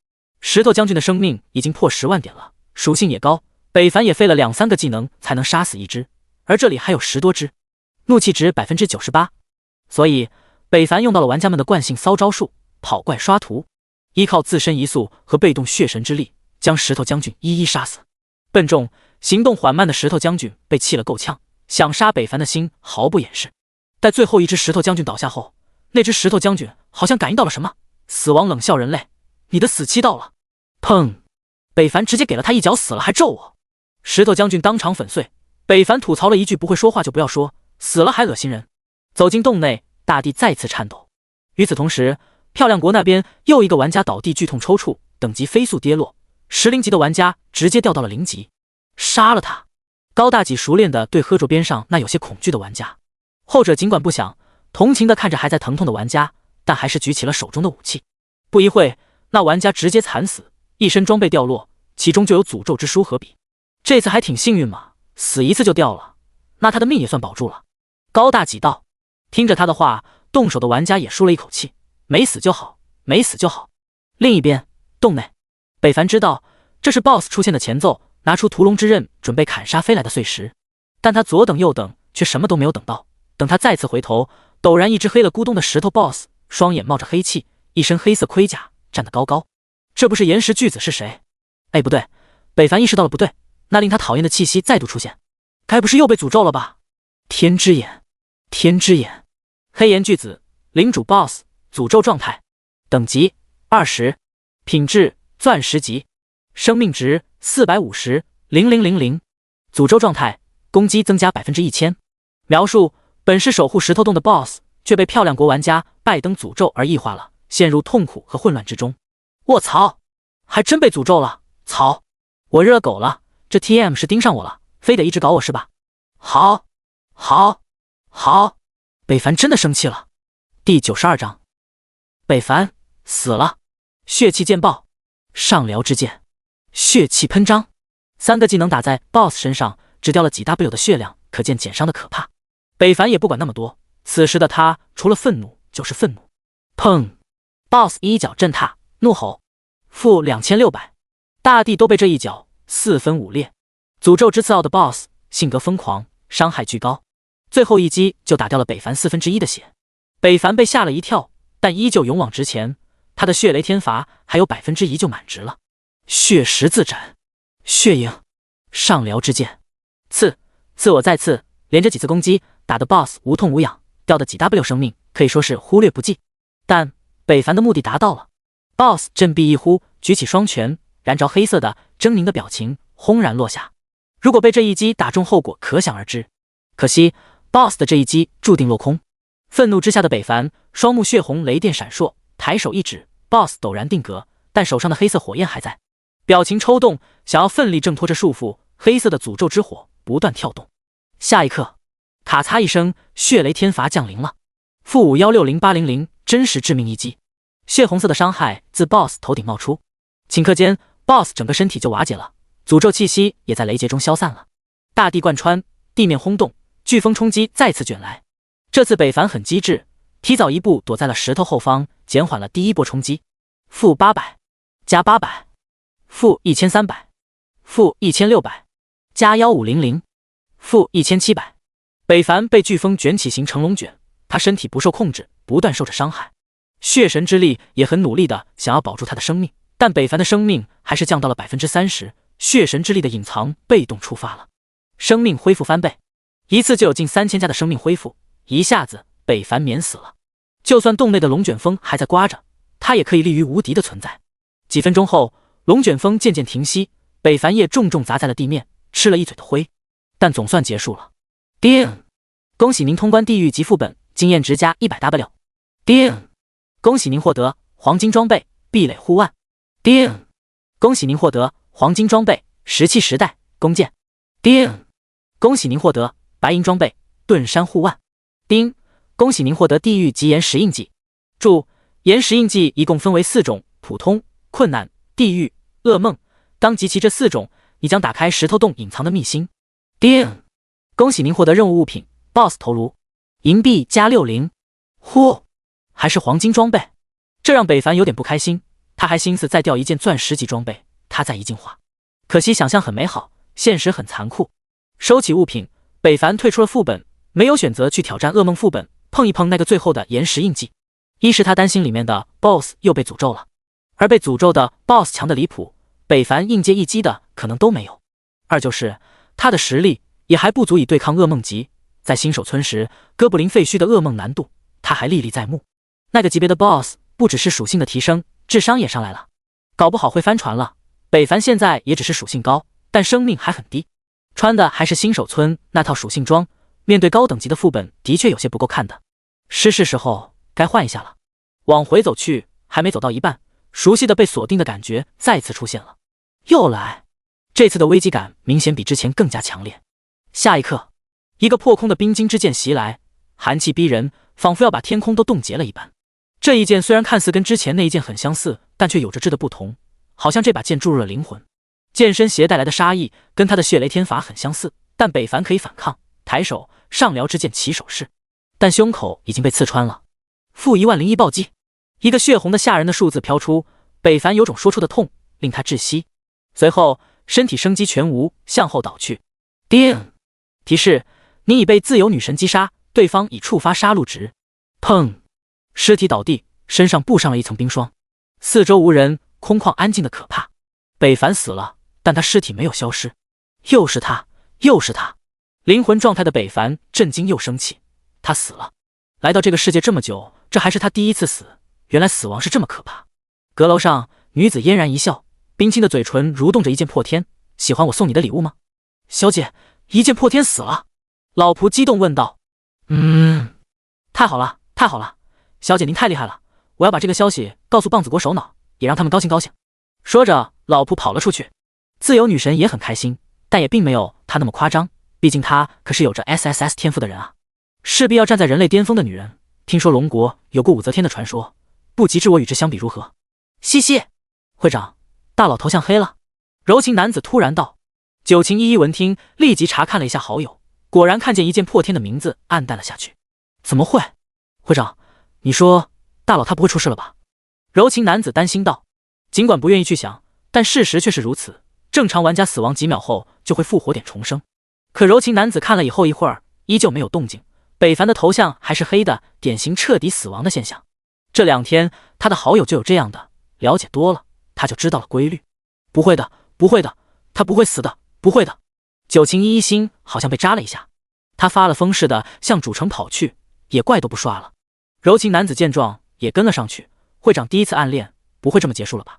石头将军的生命已经破10万点了，属性也高，北凡也费了2、3个技能才能杀死一只，而这里还有10多只，怒气值98%。所以北凡用到了玩家们的惯性骚招数，跑怪刷图，依靠自身移速和被动血神之力，将石头将军一一杀死。笨重、行动缓慢的石头将军被气了够呛。想杀北凡的心毫不掩饰。待最后一只石头将军倒下后，那只石头将军好像感应到了什么，死亡冷笑：“人类，你的死期到了。”砰！北凡直接给了他一脚，死了还咒我。石头将军当场粉碎。北凡吐槽了一句：“不会说话就不要说，死了还恶心人。”走进洞内，大地再次颤抖。与此同时，漂亮国那边又一个玩家倒地，剧痛抽搐，等级飞速跌落，10级的玩家直接掉到了0级。杀了他！高大几熟练的对喝着边上那有些恐惧的玩家，后者尽管不想，同情的看着还在疼痛的玩家，但还是举起了手中的武器。不一会，那玩家直接惨死，一身装备掉落，其中就有诅咒之书和笔。这次还挺幸运嘛，死一次就掉了，那他的命也算保住了。高大几道，听着他的话，动手的玩家也舒了一口气，没死就好，没死就好。另一边，洞内，北凡知道这是 BOSS 出现的前奏。拿出屠龙之刃，准备砍杀飞来的碎石，但他左等右等，却什么都没有等到。等他再次回头，陡然一只黑了咕咚的石头 BOSS， 双眼冒着黑气，一身黑色盔甲，站得高高。这不是岩石巨子是谁？哎，不对！北凡意识到了不对，那令他讨厌的气息再度出现，该不是又被诅咒了吧？天之眼，天之眼，黑岩巨子，领主 BOSS， 诅咒状态，等级20，品质钻石级，生命值450，0000，诅咒状态，攻击增加1000%。描述：本是守护石头洞的 BOSS， 却被漂亮国玩家拜登诅咒而异化了，陷入痛苦和混乱之中。卧槽，还真被诅咒了！操，我日了狗了！这 TM 是盯上我了，非得一直搞我是吧？好，北凡真的生气了。第92章，北凡死了，血气剑爆，上辽之剑。血气喷张， 3个技能打在 BOSS 身上，只掉了几 W 的血量，可见减伤的可怕。北凡也不管那么多，此时的他除了愤怒就是愤怒。砰 ！BOSS 一脚震踏，怒吼：“负2600！”大地都被这一脚4分5裂。诅咒之刺傲的 BOSS 性格疯狂，伤害巨高，最后一击就打掉了北凡1/4的血。北凡被吓了一跳，但依旧勇往直前。他的血雷天罚还有1%就满值了。血十字斩，血影，上辽之剑，刺我再刺，连着几次攻击，打得 BOSS 无痛无痒，掉的几 W 生命可以说是忽略不计。但北凡的目的达到了。BOSS 振臂一呼，举起双拳，燃着黑色的狰狞的表情轰然落下。如果被这一击打中，后果可想而知。可惜 BOSS 的这一击注定落空。愤怒之下的北凡双目血红，雷电闪烁，抬手一指， BOSS 陡然定格，但手上的黑色火焰还在，表情抽动，想要奋力挣脱这束缚。黑色的诅咒之火不断跳动。下一刻，咔嚓一声，血雷天罚降临了。负5160800，真实致命一击。血红色的伤害自 BOSS 头顶冒出，顷刻间 BOSS 整个身体就瓦解了，诅咒气息也在雷劫中消散了。大地贯穿，地面轰动，飓风冲击再次卷来。这次北凡很机智，提早一步躲在了石头后方，减缓了第一波冲击。负800加800，负1300，负1600加1500，负1700。北凡被飓风卷起形成龙卷，他身体不受控制，不断受着伤害。血神之力也很努力的想要保住他的生命，但北凡的生命还是降到了30%。血神之力的隐藏被动触发了，生命恢复翻倍，一次就有近3000加的生命恢复，一下子北凡免死了。就算洞内的龙卷风还在刮着，他也可以立于无敌的存在。几分钟后，龙卷风渐渐停息，北凡也重重砸在了地面，吃了一嘴的灰，但总算结束了。叮！恭喜您通关地狱级副本，经验值加100W。叮！恭喜您获得黄金装备壁垒护腕。叮！恭喜您获得黄金装备石器时代弓箭。叮！恭喜您获得白银装备盾山护腕。叮！恭喜您获得地狱级岩石印记。注：岩石印记一共分为4种：普通、困难、地狱、噩梦。当集齐这4种，你将打开石头洞隐藏的秘辛。叮！恭喜您获得任务物品 BOSS 头颅，银币加60。呼，还是黄金装备，这让北凡有点不开心。他还心思再调一件钻石级装备，他在意进化。可惜想象很美好，现实很残酷。收起物品，北凡退出了副本，没有选择去挑战噩梦副本，碰一碰那个最后的岩石印记。一是他担心里面的 BOSS 又被诅咒了，而被诅咒的 BOSS 强的离谱，北凡应接一击的可能都没有。二就是他的实力也还不足以对抗噩梦级，在新手村时哥布林废墟的噩梦难度他还历历在目。那个级别的 BOSS 不只是属性的提升，智商也上来了，搞不好会翻船了。北凡现在也只是属性高，但生命还很低，穿的还是新手村那套属性装，面对高等级的副本的确有些不够看的。是时候该换一下了。往回走去，还没走到一半，熟悉的被锁定的感觉再次出现了。又来，这次的危机感明显比之前更加强烈。下一刻，一个破空的冰晶之剑袭来，寒气逼人，仿佛要把天空都冻结了一般。这一剑虽然看似跟之前那一剑很相似，但却有着质的不同，好像这把剑注入了灵魂。剑身携带来的杀意跟他的血雷天罚很相似，但北凡可以反抗，抬手上辽之剑起手势，但胸口已经被刺穿了。负10001暴击，一个血红的吓人的数字飘出，北凡有种说出的痛，令他窒息。随后身体生机全无，向后倒去。叮！提示：你已被自由女神击杀，对方已触发杀戮值。砰！尸体倒地，身上布上了一层冰霜，四周无人，空旷安静的可怕。北凡死了，但他尸体没有消失。又是他，又是他！灵魂状态的北凡震惊又生气，他死了。来到这个世界这么久，这还是他第一次死，原来死亡是这么可怕。阁楼上，女子嫣然一笑，冰清的嘴唇蠕动着一剑破天。喜欢我送你的礼物吗？小姐，一剑破天死了。老仆激动问道。太好了，太好了，小姐您太厉害了，我要把这个消息告诉棒子国首脑，也让他们高兴高兴。说着，老仆跑了出去。自由女神也很开心，但也并没有她那么夸张，毕竟她可是有着 SSS 天赋的人啊，势必要站在人类巅峰的女人。听说龙国有过武则天的传说，不及至我与之相比如何？嘻嘻，会长，大佬头像黑了。柔情男子突然道。九晴依依闻听，立即查看了一下好友，果然看见一剑破天的名字暗淡了下去。怎么会？会长，你说大佬他不会出事了吧？柔情男子担心道。尽管不愿意去想，但事实却是如此。正常玩家死亡几秒后就会复活点重生，可柔情男子看了以后一会儿，依旧没有动静。北凡的头像还是黑的，典型彻底死亡的现象。这2天他的好友就有这样的，了解多了他就知道了规律。不会的，不会的，他不会死的，不会的。九晴依依心好像被扎了一下，他发了疯似的向主城跑去，也怪都不刷了。柔情男子见状也跟了上去，会长第一次暗恋不会这么结束了吧？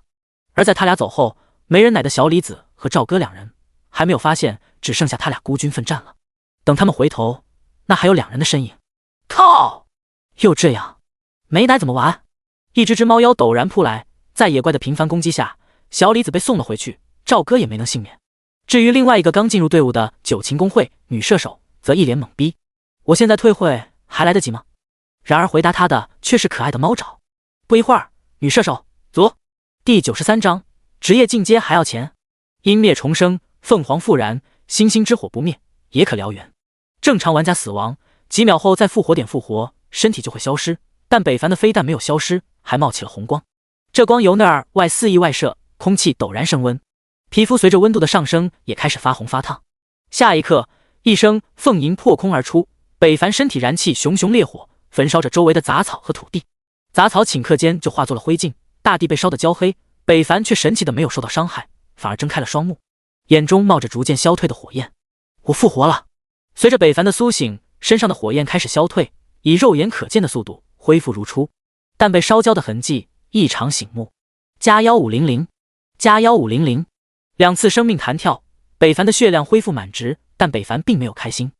而在他俩走后，没人奶的小李子和赵哥2人还没有发现只剩下他俩孤军奋战了。等他们回头，那还有2人的身影。靠！又这样，没奶怎么玩？一只猫妖陡然扑来，在野怪的频繁攻击下，小李子被送了回去，赵哥也没能幸免。至于另外一个刚进入队伍的九晴公会女射手，则一脸懵逼。我现在退会还来得及吗？然而回答他的却是可爱的猫爪。不一会儿，女射手足。第93章，职业进阶还要钱。阴灭重生，凤凰复燃，星星之火不灭，也可燎原。正常玩家死亡几秒后在复活点复活，身体就会消失，但北凡的非但没有消失，还冒起了红光。这光由内而外肆意外射，空气陡然升温，皮肤随着温度的上升也开始发红发烫。下一刻，一声凤吟破空而出，北凡身体燃起熊熊烈火，焚烧着周围的杂草和土地。杂草顷刻间就化作了灰烬，大地被烧得焦黑，北凡却神奇的没有受到伤害，反而睁开了双目，眼中冒着逐渐消退的火焰。我复活了！随着北凡的苏醒，身上的火焰开始消退，以肉眼可见的速度恢复如初，但被烧焦的痕迹异常醒目。加1500，加1500，2次生命弹跳，北凡的血量恢复满值，但北凡并没有开心。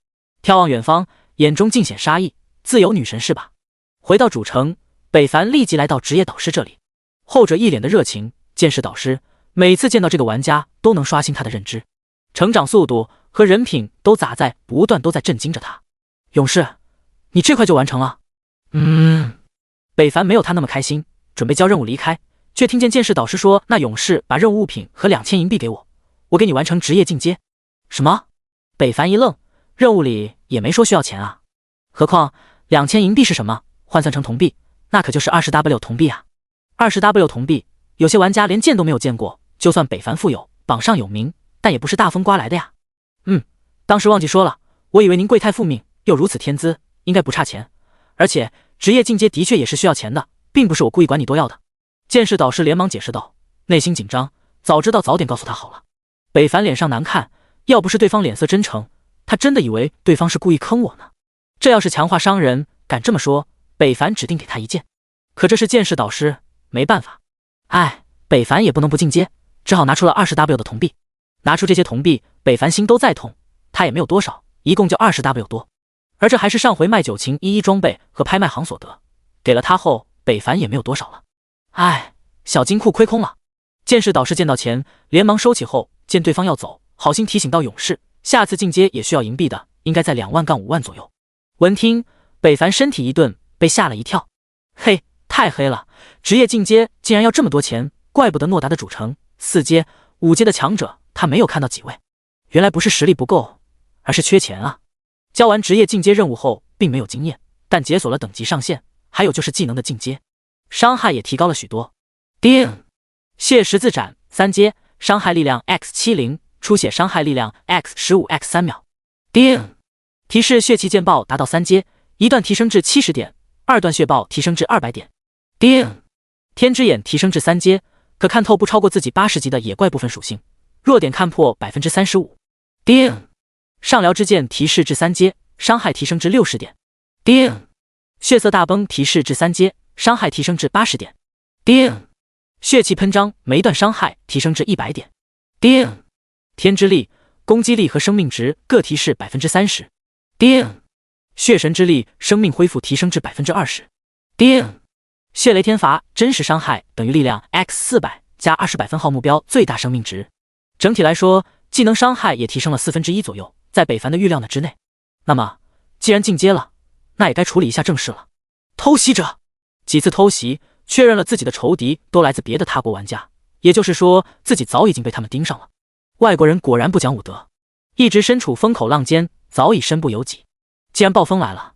眺望远方，眼中尽显杀意，自有女神是吧？回到主城，北凡立即来到职业导师这里，后者一脸的热情，见识导师每次见到这个玩家都能刷新他的认知，成长速度和人品都不断都在震惊着他。勇士，你这块就完成了？北凡没有他那么开心，准备交任务离开，却听见剑士导师说那勇士把任务物品和2000银币给我，我给你完成职业进阶。什么？北凡一愣，任务里也没说需要钱啊，何况2000银币是什么？换算成铜币，那可就是 20W 铜币啊。20W 铜币，有些玩家连见都没有见过，就算北凡富有，榜上有名，但也不是大风刮来的呀。当时忘记说了，我以为您贵太复命，又如此天资，应该不差钱。而且职业进阶的确也是需要钱的，并不是我故意管你多要的。剑士导师连忙解释道，内心紧张，早知道早点告诉他好了。北凡脸上难看，要不是对方脸色真诚，他真的以为对方是故意坑我呢。这要是强化商人，敢这么说，北凡指定给他一剑。可这是剑士导师，没办法。北凡也不能不进阶，只好拿出了 20W 的铜币。拿出这些铜币，北凡心都在痛，他也没有多少，一共就 20W 多。而这还是上回卖九晴一装备和拍卖行所得，给了他后，北凡也没有多少了。小金库亏空了。剑士导师见到钱，连忙收起后，见对方要走，好心提醒到勇士，下次进阶也需要银币的，应该在2万杠5万左右。闻听，北凡身体一顿，被吓了一跳。嘿，太黑了，职业进阶竟然要这么多钱，怪不得诺达的主城4阶、5阶的强者他没有看到几位，原来不是实力不够，而是缺钱啊。交完职业进阶任务后并没有经验，但解锁了等级上限，还有就是技能的进阶，伤害也提高了许多。叮！血十字斩3阶，伤害力量 X70， 出血伤害力量 X15，X3秒。叮！提示血气剑爆达到3阶，一段提升至70点，2段血爆提升至200点。叮！天之眼提升至3阶，可看透不超过自己80级的野怪部分属性，弱点看破 35%。叮！上辽之剑提示至3阶，伤害提升至60点。叮！血色大崩提示至3阶，伤害提升至80点。叮！血气喷张每段伤害提升至100点。叮！天之力攻击力和生命值各提示 30%。叮！血神之力生命恢复提升至 20%。叮！血雷天罚真实伤害等于力量 X400加20分号目标最大生命值。整体来说，技能伤害也提升了1/4左右，在北凡的预料之内。那么既然进阶了，那也该处理一下正事了。偷袭者几次偷袭，确认了自己的仇敌都来自别的他国玩家，也就是说自己早已经被他们盯上了。外国人果然不讲武德，一直身处风口浪尖，早已身不由己。既然暴风来了，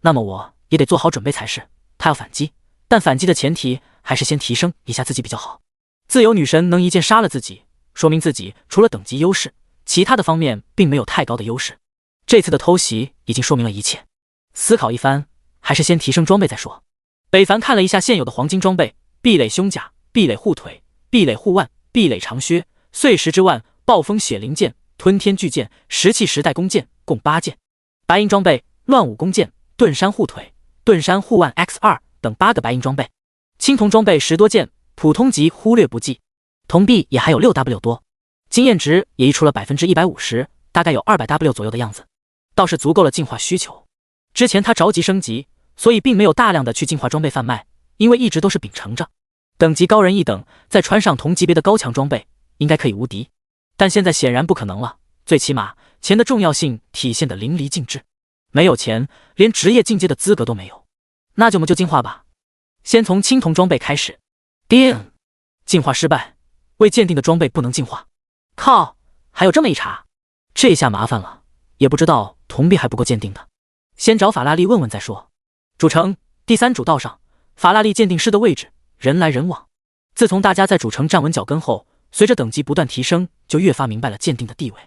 那么我也得做好准备才是。他要反击，但反击的前提还是先提升一下自己比较好。自由女神能一剑杀了自己，说明自己除了等级优势，其他的方面并没有太高的优势。这次的偷袭已经说明了一切。思考一番，还是先提升装备再说。北凡看了一下现有的黄金装备：壁垒胸甲、壁垒护腿、壁垒护腕、壁垒长靴、碎石之腕、暴风血灵剑、吞天巨剑、石器时代弓箭，共8件。白银装备：乱舞弓箭、盾山护腿、盾山护腕 X2 等8个白银装备。青铜装备10多件，普通级忽略不计。铜币也还有 6W 多，经验值也溢出了 150%， 大概有 200W 左右的样子，倒是足够了进化需求。之前他着急升级，所以并没有大量的去进化装备贩卖，因为一直都是秉承着等级高人一等，再穿上同级别的高强装备，应该可以无敌。但现在显然不可能了，最起码钱的重要性体现得淋漓尽致。没有钱，连职业进阶的资格都没有。那就进化吧，先从青铜装备开始。叮，进化失败，未鉴定的装备不能进化。靠，还有这么一茬，这下麻烦了，也不知道铜币还不够鉴定的，先找法拉利问问再说。主城第3主道上，法拉利鉴定师的位置人来人往。自从大家在主城站稳脚跟后，随着等级不断提升，就越发明白了鉴定的地位。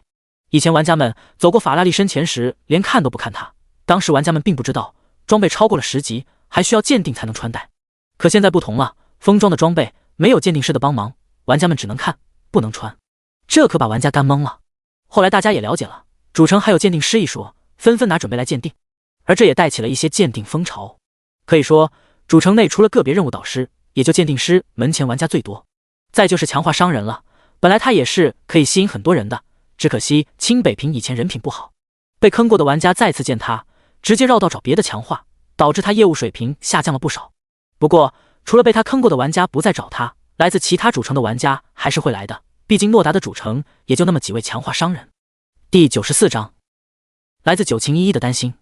以前玩家们走过法拉利身前时，连看都不看他，当时玩家们并不知道装备超过了10级还需要鉴定才能穿戴。可现在不同了，封装的装备没有鉴定师的帮忙，玩家们只能看不能穿，这可把玩家干懵了。后来大家也了解了主城还有鉴定师一说，纷纷拿准备来鉴定，而这也带起了一些鉴定风潮。可以说主城内除了个别任务导师，也就鉴定师门前玩家最多。再就是强化商人了，本来他也是可以吸引很多人的，只可惜清北平以前人品不好，被坑过的玩家再次见他，直接绕道找别的强化，导致他业务水平下降了不少。不过除了被他坑过的玩家不再找他，来自其他主城的玩家还是会来的，毕竟诺达的主城也就那么几位强化商人。第94章，来自九情一一的担心，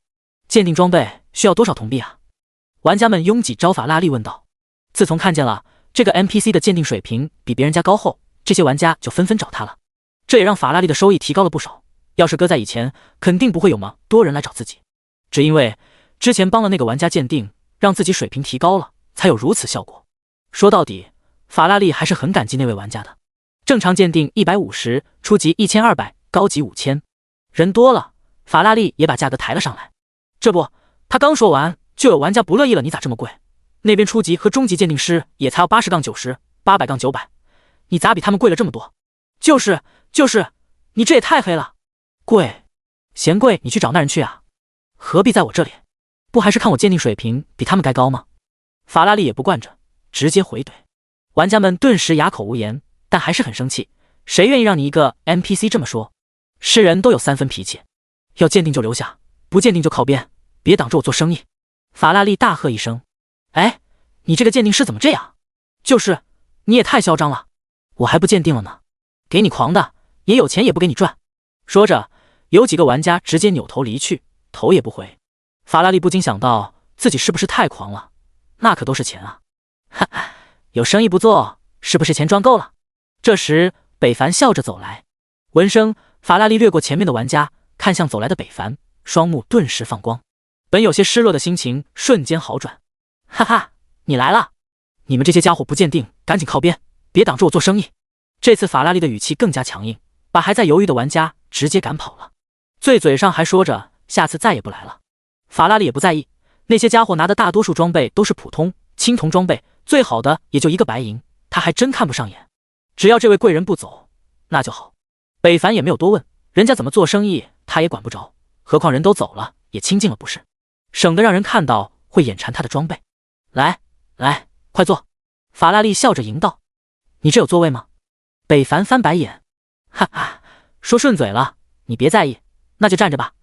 鉴定装备需要多少铜币啊？玩家们拥挤招法拉利问道。自从看见了这个 NPC 的鉴定水平比别人家高后，这些玩家就纷纷找他了，这也让法拉利的收益提高了不少。要是搁在以前，肯定不会有么多人来找自己，只因为之前帮了那个玩家鉴定，让自己水平提高了，才有如此效果。说到底，法拉利还是很感激那位玩家的。正常鉴定150，初级1200，高级5000。人多了，法拉利也把价格抬了上来。这不，他刚说完，就有玩家不乐意了，你咋这么贵？那边初级和中级鉴定师也才要80-90，800-900，你咋比他们贵了这么多？就是，你这也太黑了。贵，嫌贵你去找那人去啊，何必在我这里？不还是看我鉴定水平比他们该高吗？法拉利也不惯着，直接回怼。玩家们顿时哑口无言，但还是很生气，谁愿意让你一个 NPC 这么说？是人都有3分脾气，要鉴定就留下，不鉴定就靠边，别挡着我做生意。法拉利大喝一声，哎，你这个鉴定师怎么这样？就是，你也太嚣张了，我还不鉴定了呢，给你狂的，也有钱也不给你赚。说着，有几个玩家直接扭头离去，头也不回。法拉利不禁想到自己是不是太狂了，那可都是钱啊，哈哈，有生意不做，是不是钱赚够了？这时北凡笑着走来，闻声法拉利掠过前面的玩家，看向走来的北凡，双目顿时放光，本有些失落的心情瞬间好转。哈哈，你来了，你们这些家伙不鉴定，赶紧靠边，别挡着我做生意。这次法拉利的语气更加强硬，把还在犹豫的玩家直接赶跑了，嘴上还说着下次再也不来了。法拉利也不在意，那些家伙拿的大多数装备都是普通青铜装备，最好的也就1个白银，他还真看不上眼。只要这位贵人不走，那就好。北凡也没有多问，人家怎么做生意他也管不着，何况人都走了，也清静了不是，省得让人看到会眼馋他的装备。来，快坐。法拉利笑着迎道。你这有座位吗？北凡翻白眼，哈哈，说顺嘴了，你别在意，那就站着吧。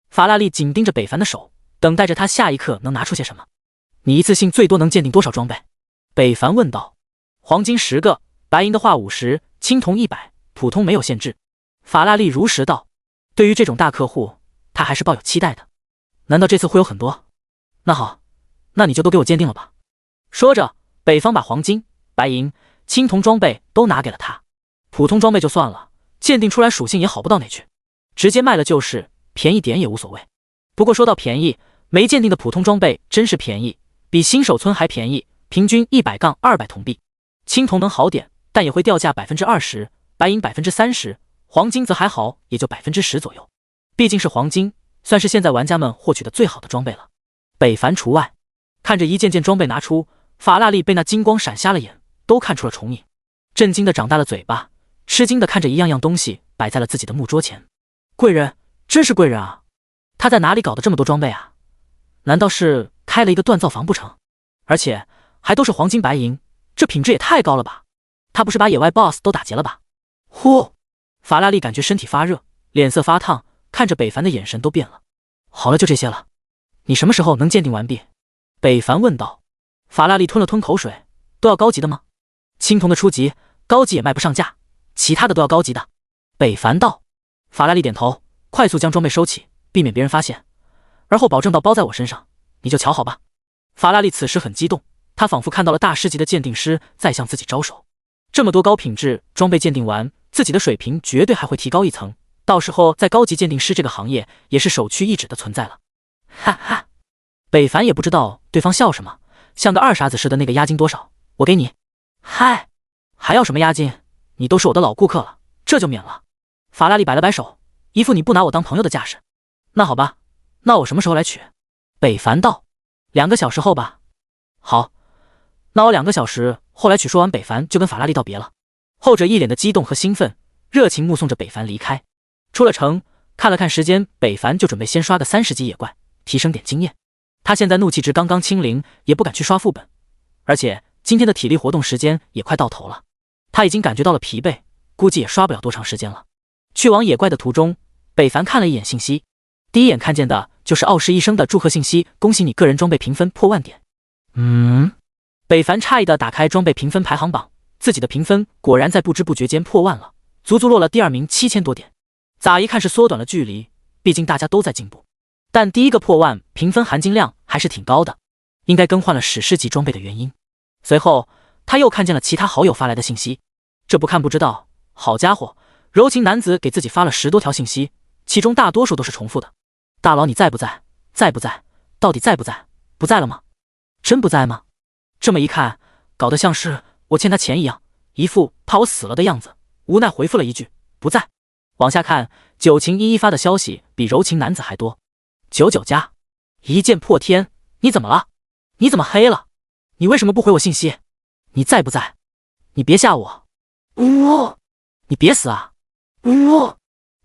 法拉利紧盯着北凡的手，等待着他下一刻能拿出些什么。你一次性最多能鉴定多少装备？北凡问道。黄金10个，白银的话50，青铜100，普通没有限制。法拉利如实道。对于这种大客户，他还是抱有期待的。难道这次会有很多？那好，那你就都给我鉴定了吧。说着，北方把黄金、白银、青铜装备都拿给了他。普通装备就算了，鉴定出来属性也好不到哪去，直接卖了就是，便宜点也无所谓。不过说到便宜，没鉴定的普通装备真是便宜，比新手村还便宜，平均100-200铜币。青铜能好点，但也会掉价20%，白银30%，黄金则还好，也就10%左右。毕竟是黄金，算是现在玩家们获取的最好的装备了，北凡除外。看着一件件装备拿出，法拉利被那金光闪瞎了眼，都看出了重影，震惊的长大了嘴巴，吃惊的看着一样样东西摆在了自己的木桌前。贵人，真是贵人啊！他在哪里搞的这么多装备啊？难道是开了一个锻造房不成？而且还都是黄金白银，这品质也太高了吧！他不是把野外 BOSS 都打劫了吧？呼！法拉利感觉身体发热，脸色发烫，看着北凡的眼神都变了。好了，就这些了，你什么时候能鉴定完毕？北凡问道。法拉利吞了吞口水，都要高级的吗？青铜的初级、高级也卖不上价，其他的都要高级的。北凡道。法拉利点头，快速将装备收起，避免别人发现，而后保证到包在我身上，你就瞧好吧。法拉利此时很激动，他仿佛看到了大师级的鉴定师在向自己招手。这么多高品质装备鉴定完，自己的水平绝对还会提高一层，到时候在高级鉴定师这个行业也是首屈一指的存在了。哈哈，北凡也不知道对方笑什么，像个二傻子似的。那个押金多少？我给你。嗨，还要什么押金？你都是我的老顾客了，这就免了。法拉利摆了摆手，一副你不拿我当朋友的架势。那好吧，那我什么时候来取？北凡道。2个小时后吧。好，那我2个小时后来取。说完，北凡就跟法拉利道别了。后者一脸的激动和兴奋，热情目送着北凡离开。出了城，看了看时间，北凡就准备先刷个30级野怪，提升点经验。他现在怒气值刚刚清零，也不敢去刷副本，而且今天的体力活动时间也快到头了，他已经感觉到了疲惫，估计也刷不了多长时间了。去往野怪的途中，北凡看了一眼信息，第一眼看见的就是傲视一生的祝贺信息，恭喜你个人装备评分破万点。北凡诧异的打开装备评分排行榜，自己的评分果然在不知不觉间破万了，足足落了第2名7000多点。咋一看是缩短了距离，毕竟大家都在进步，但第一个破万评分含金量还是挺高的，应该更换了史诗级装备的原因。随后他又看见了其他好友发来的信息，这不看不知道，好家伙，柔情男子给自己发了10多条信息，其中大多数都是重复的。大佬你在不在？在不在？到底在不在？不在了吗？真不在吗？这么一看，搞得像是我欠他钱一样，一副怕我死了的样子，无奈回复了一句不在。往下看，九情依依发的消息比柔情男子还多。99加一剑破天，你怎么了？你怎么黑了？你为什么不回我信息？你在不在？你别吓我！你别死啊！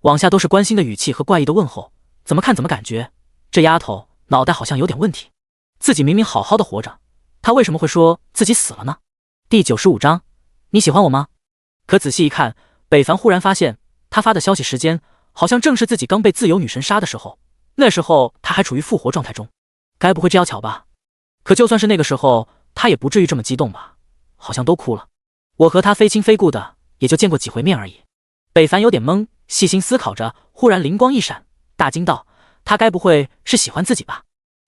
往下都是关心的语气和怪异的问候，怎么看怎么感觉这丫头脑袋好像有点问题。自己明明好好的活着，她为什么会说自己死了呢？第95章，你喜欢我吗？可仔细一看，北凡忽然发现他发的消息时间好像正是自己刚被自由女神杀的时候，那时候他还处于复活状态中，该不会这样巧吧？可就算是那个时候，他也不至于这么激动吧？好像都哭了。我和他非亲非故的，也就见过几回面而已。北凡有点懵，细心思考着，忽然灵光一闪，大惊道：他该不会是喜欢自己吧？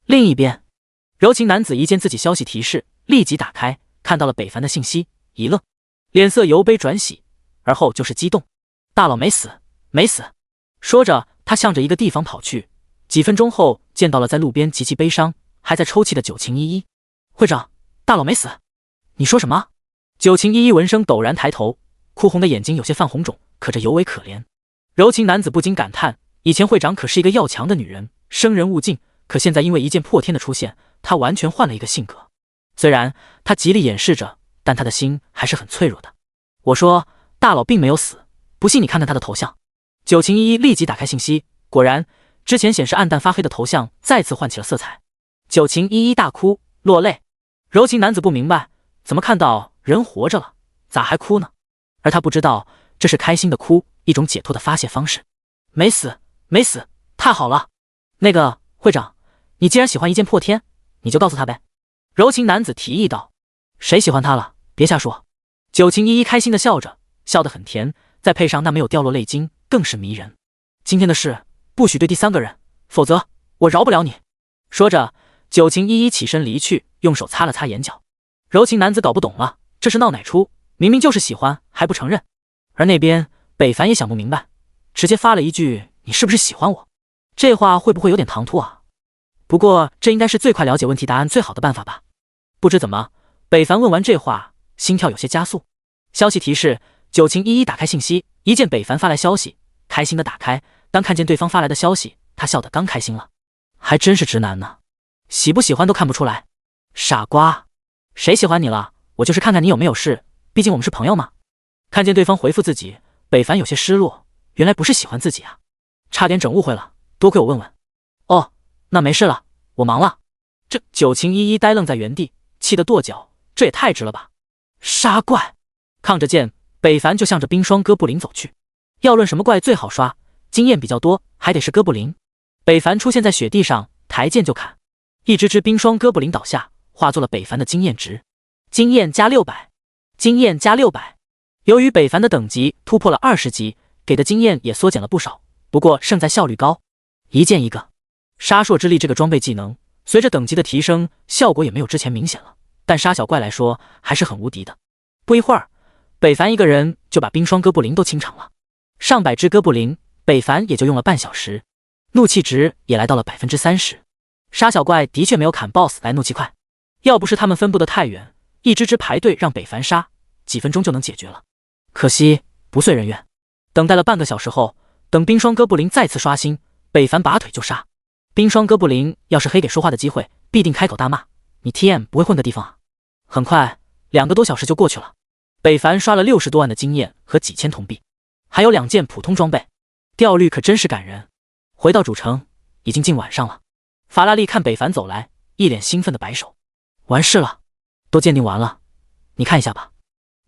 另一边，柔情男子一见自己消息提示，立即打开，看到了北凡的信息，一愣，脸色由悲转喜，而后就是激动。大佬没死，没死！说着，他向着一个地方跑去。几分钟后，见到了在路边极其悲伤，还在抽泣的九情依依。会长，大佬没死！你说什么？九情依依闻声陡然抬头，哭红的眼睛有些泛红肿，可这尤为可怜。柔情男子不禁感叹，以前会长可是一个要强的女人，生人勿近，可现在因为一剑破天的出现，她完全换了一个性格。虽然她极力掩饰着，但她的心还是很脆弱的。我说，大佬并没有死，不信你看看他的头像。九情依依立即打开信息，果然，之前显示暗淡发黑的头像再次唤起了色彩。九情依依大哭落泪，柔情男子不明白，怎么看到人活着了，咋还哭呢？而他不知道，这是开心的哭，一种解脱的发泄方式。没死，没死，太好了！那个会长，你既然喜欢一剑破天，你就告诉他呗。柔情男子提议道。谁喜欢他了？别瞎说。九情依依开心的笑着，笑得很甜，再配上那没有掉落泪晶，更是迷人。今天的事不许对第3个人，否则我饶不了你。说着，九情依依起身离去，用手擦了擦眼角。柔情男子搞不懂了，这是闹哪出？明明就是喜欢还不承认。而那边北凡也想不明白，直接发了一句：“你是不是喜欢我？”这话会不会有点唐突啊？不过这应该是最快了解问题答案最好的办法吧。不知怎么，北凡问完这话，心跳有些加速。消息提示：九晴一一打开信息，一见北凡发来消息，开心的打开。当看见对方发来的消息，他笑得刚开心了。还真是直男呢，喜不喜欢都看不出来。傻瓜，谁喜欢你了？我就是看看你有没有事，毕竟我们是朋友嘛。看见对方回复自己，北凡有些失落，原来不是喜欢自己啊，差点整误会了，多亏我问问。哦，那没事了，我忙了。这九晴一一呆愣在原地，气得跺脚，这也太直了吧！杀怪！抗着剑，北凡就向着冰霜哥布林走去。要论什么怪最好刷，经验比较多，还得是哥布林。北凡出现在雪地上，抬剑就砍，一只冰霜哥布林倒下，化作了北凡的经验值，经验加600，经验加600。由于北凡的等级突破了20级，给的经验也缩减了不少，不过胜在效率高。一剑一个杀烁之力，这个装备技能随着等级的提升，效果也没有之前明显了，但杀小怪来说还是很无敌的。不一会儿，北凡一个人就把冰霜哥布林都清场了，上百只哥布林，北凡也就用了半小时，怒气值也来到了30%。杀小怪的确没有砍 BOSS 来怒气快，要不是他们分布得太远，一只只排队让北凡杀，几分钟就能解决了。可惜不遂人愿。等待了半个小时后，等冰霜哥布林再次刷新，北凡拔腿就杀。冰霜哥布林要是黑给说话的机会，必定开口大骂：“你 TM 不会混个地方啊！”很快2个多小时就过去了，北凡刷了60多万的经验和几千铜币，还有2件普通装备，掉率可真是感人。回到主城，已经近晚上了。法拉利看北凡走来，一脸兴奋的摆手：“完事了，都鉴定完了，你看一下吧。”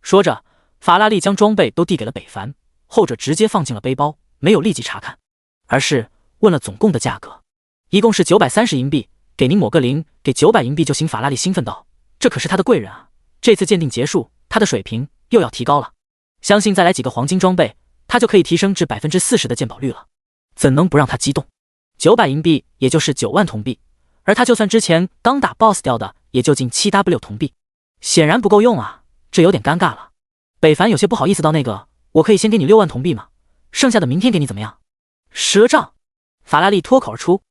说着，法拉利将装备都递给了北凡，后者直接放进了背包，没有立即查看，而是问了总共的价格，一共是930银币，给您抹个零，给900银币就行。法拉利兴奋道：“这可是他的贵人啊！这次鉴定结束，他的水平又要提高了，相信再来几个黄金装备，他就可以提升至40%的鉴宝率了，怎能不让他激动？900银币也就是9万铜币，而他就算之前刚打 BOSS 掉的，也就近7W 铜币，显然不够用啊，这有点尴尬了。”北凡有些不好意思道：“那个，我可以先给你6万铜币吗？剩下的明天给你怎么样？”赊账！法拉利脱口而出。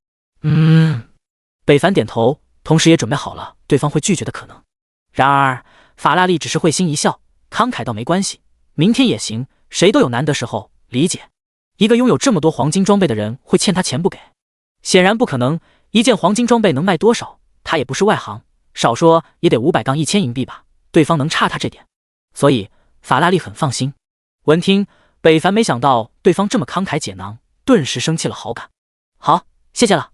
北凡点头，同时也准备好了对方会拒绝的可能。然而法拉利只是会心一笑，慷慨道：“没关系，明天也行，谁都有难得时候，理解。”一个拥有这么多黄金装备的人会欠他钱不给？显然不可能，一件黄金装备能卖多少？他也不是外行，少说也得500-1000银币吧，对方能差他这点，所以法拉利很放心。闻听，北凡没想到对方这么慷慨解囊，顿时生起了好感。好，谢谢了。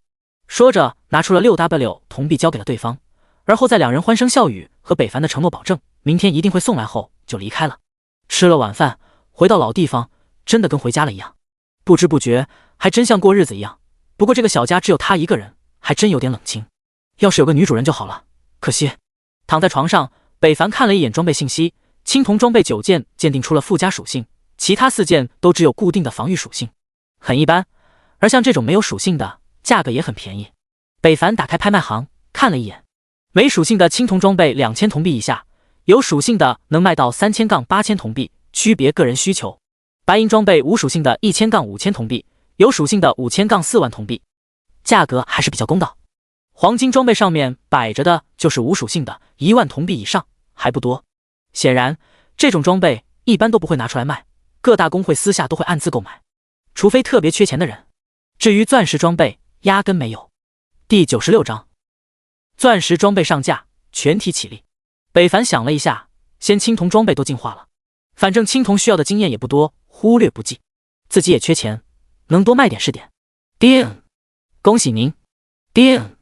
说着拿出了6W 铜币交给了对方，而后在2人欢声笑语和北凡的承诺保证明天一定会送来后就离开了。吃了晚饭，回到老地方，真的跟回家了一样，不知不觉还真像过日子一样。不过这个小家只有他一个人，还真有点冷清，要是有个女主人就好了，可惜。躺在床上，北凡看了一眼装备信息，青铜装备9件鉴定出了附加属性，其他4件都只有固定的防御属性，很一般。而像这种没有属性的，价格也很便宜。北凡打开拍卖行看了一眼，没属性的青铜装备2000铜币以下，有属性的能卖到3000-8000铜币，区别个人需求。白银装备无属性的1000-5000铜币，有属性的5000-4万铜币，价格还是比较公道。黄金装备上面摆着的就是无属性的1万铜币以上，还不多。显然这种装备一般都不会拿出来卖，各大公会私下都会暗自购买，除非特别缺钱的人。至于钻石装备压根没有。第96章钻石装备上架，全体起立。北凡想了一下，先青铜装备都进化了，反正青铜需要的经验也不多，忽略不计。自己也缺钱，能多卖点是点。叮！恭喜您！叮！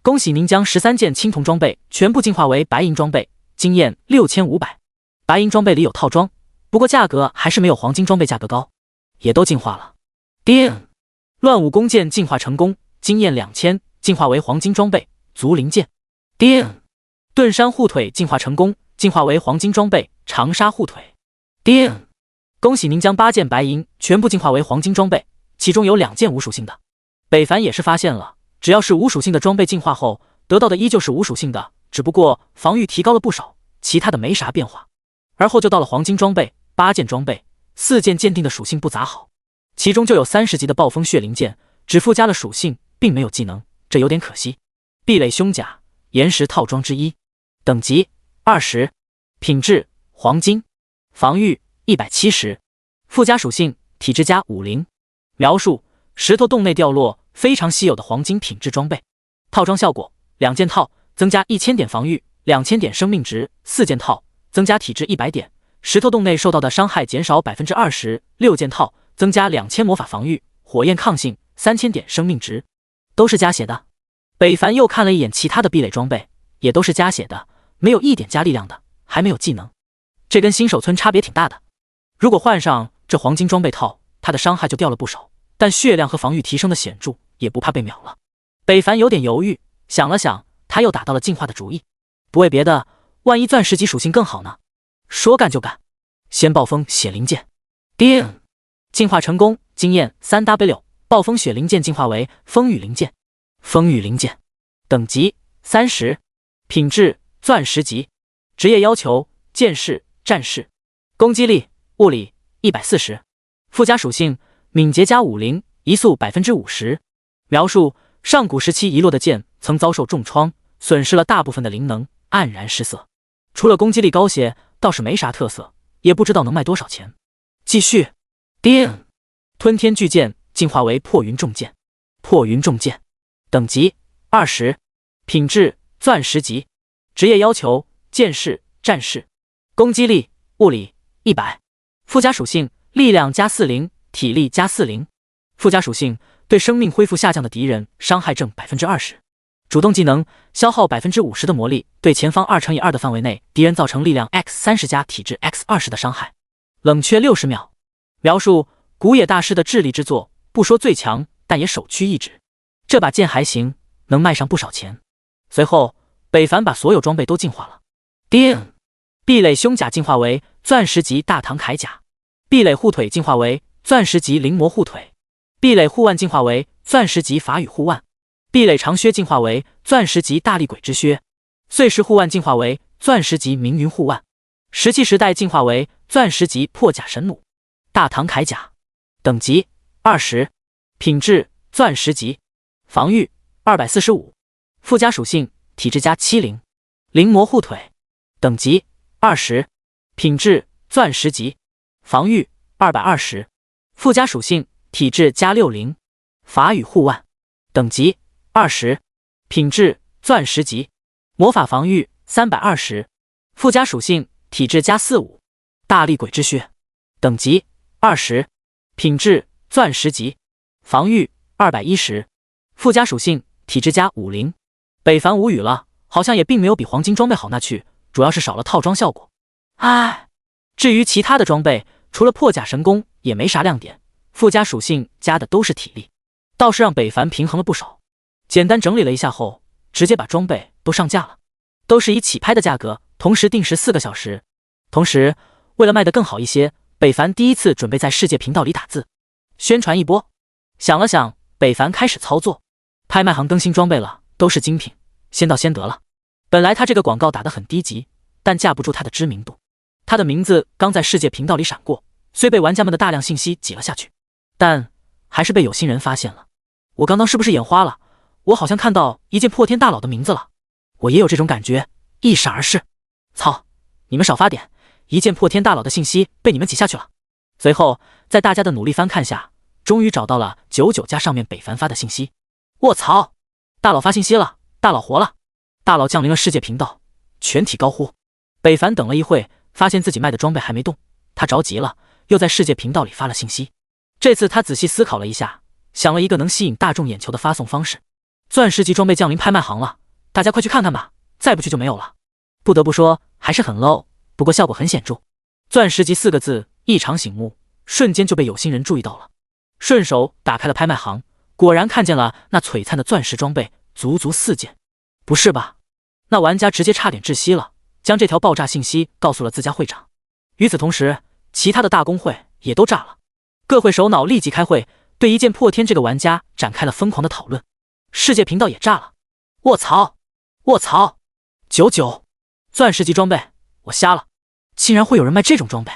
恭喜您将13件青铜装备全部进化为白银装备，经验6500。白银装备里有套装，不过价格还是没有黄金装备价格高，也都进化了。叮！乱舞弓箭进化成功，经验2000，进化为黄金装备，足灵剑。叮！盾山护腿进化成功，进化为黄金装备，长沙护腿。叮！恭喜您将8件白银全部进化为黄金装备，其中有2件无属性的。北凡也是发现了，只要是无属性的装备进化后得到的依旧是无属性的，只不过防御提高了不少，其他的没啥变化。而后就到了黄金装备，8件装备， 4件鉴定的属性不咋好，其中就有30级的暴风血灵剑，只附加了属性，并没有技能，这有点可惜。壁垒胸甲，岩石套装之一，等级20，品质黄金，防御170，附加属性体质加50。描述：石头洞内掉落非常稀有的黄金品质装备。套装效果：2件套，增加1000点防御，2000点生命值；4件套，增加体质100点，石头洞内受到的伤害减少 20%；6件套，增加2000魔法防御，火焰抗性，3000点生命值。都是加血的。北凡又看了一眼其他的壁垒装备，也都是加血的，没有一点加力量的，还没有技能。这跟新手村差别挺大的。如果换上这黄金装备套，他的伤害就掉了不少，但血量和防御提升的显著，也不怕被秒了。北凡有点犹豫，想了想，他又打到了进化的主意。不为别的，万一钻石级属性更好呢？说干就干，先暴风血灵剑，叮，进化成功，经验 3W， 暴风血灵剑进化为风雨灵剑。风雨灵剑，等级30，品质钻石级，职业要求剑士、战士，攻击力物理140，附加属性敏捷加50，移速 50%。描述：上古时期遗落的剑曾遭受重创，损失了大部分的灵能，黯然失色。除了攻击力高些，倒是没啥特色，也不知道能卖多少钱。继续，叮，吞天巨剑进化为破云重剑。破云重剑，等级20，品质钻石级，职业要求剑士、战士，攻击力物理100，附加属性力量加40，体力加40，附加属性对生命恢复下降的敌人伤害正 20%。主动技能消耗 50% 的魔力，对前方2×2的范围内敌人造成力量 X30 加体质 X20 的伤害，冷却60秒。描述：古野大师的智力之作，不说最强，但也首屈一指。这把剑还行，能卖上不少钱。随后，北凡把所有装备都进化了。叮，壁垒胸甲进化为钻石级大唐铠甲，壁垒护腿进化为钻石级灵魔护腿，壁垒护腕进化为钻石级法语护腕，壁垒长靴进化为钻石级大力鬼之靴，碎石护腕进化为钻石级明云护腕，石器时代进化为钻石级破甲神弩。大唐铠甲，等级20，品质钻石级，防御245，附加属性体质加70，灵魔护腿，等级20，品质钻石级，防御220，附加属性体质加60，法语护腕，等级20，品质钻石级，魔法防御320，附加属性体质加45，大力鬼之靴，等级20，品质钻石级，防御210，附加属性体质加50。北凡无语了，好像也并没有比黄金装备好那去，主要是少了套装效果。唉，至于其他的装备，除了破甲神弓也没啥亮点，附加属性加的都是体力，倒是让北凡平衡了不少。简单整理了一下后，直接把装备都上架了，都是以起拍的价格，同时定时4个小时。同时，为了卖得更好一些，北凡第一次准备在世界频道里打字宣传一波。想了想，北凡开始操作。拍卖行更新装备了，都是精品，先到先得了。本来他这个广告打得很低级，但架不住他的知名度。他的名字刚在世界频道里闪过，虽被玩家们的大量信息挤了下去，但还是被有心人发现了。我刚刚是不是眼花了？我好像看到一件破天大佬的名字了。我也有这种感觉，一闪而逝。操，你们少发点，一件破天大佬的信息被你们挤下去了。随后在大家的努力翻看下，终于找到了99家上面北凡发的信息。卧槽，大佬发信息了，大佬活了，大佬降临了世界频道，全体高呼。北凡等了一会，发现自己卖的装备还没动，他着急了，又在世界频道里发了信息。这次他仔细思考了一下，想了一个能吸引大众眼球的发送方式。钻石级装备降临拍卖行了，大家快去看看吧，再不去就没有了。不得不说还是很 low， 不过效果很显著。钻石级4个字异常醒目，瞬间就被有心人注意到了。顺手打开了拍卖行，果然看见了那璀璨的钻石装备，足足4件。不是吧？那玩家直接差点窒息了，将这条爆炸信息告诉了自家会长。与此同时，其他的大公会也都炸了，各会首脑立即开会，对一剑破天这个玩家展开了疯狂的讨论。世界频道也炸了，卧槽，卧槽，99钻石级装备，我瞎了，竟然会有人卖这种装备。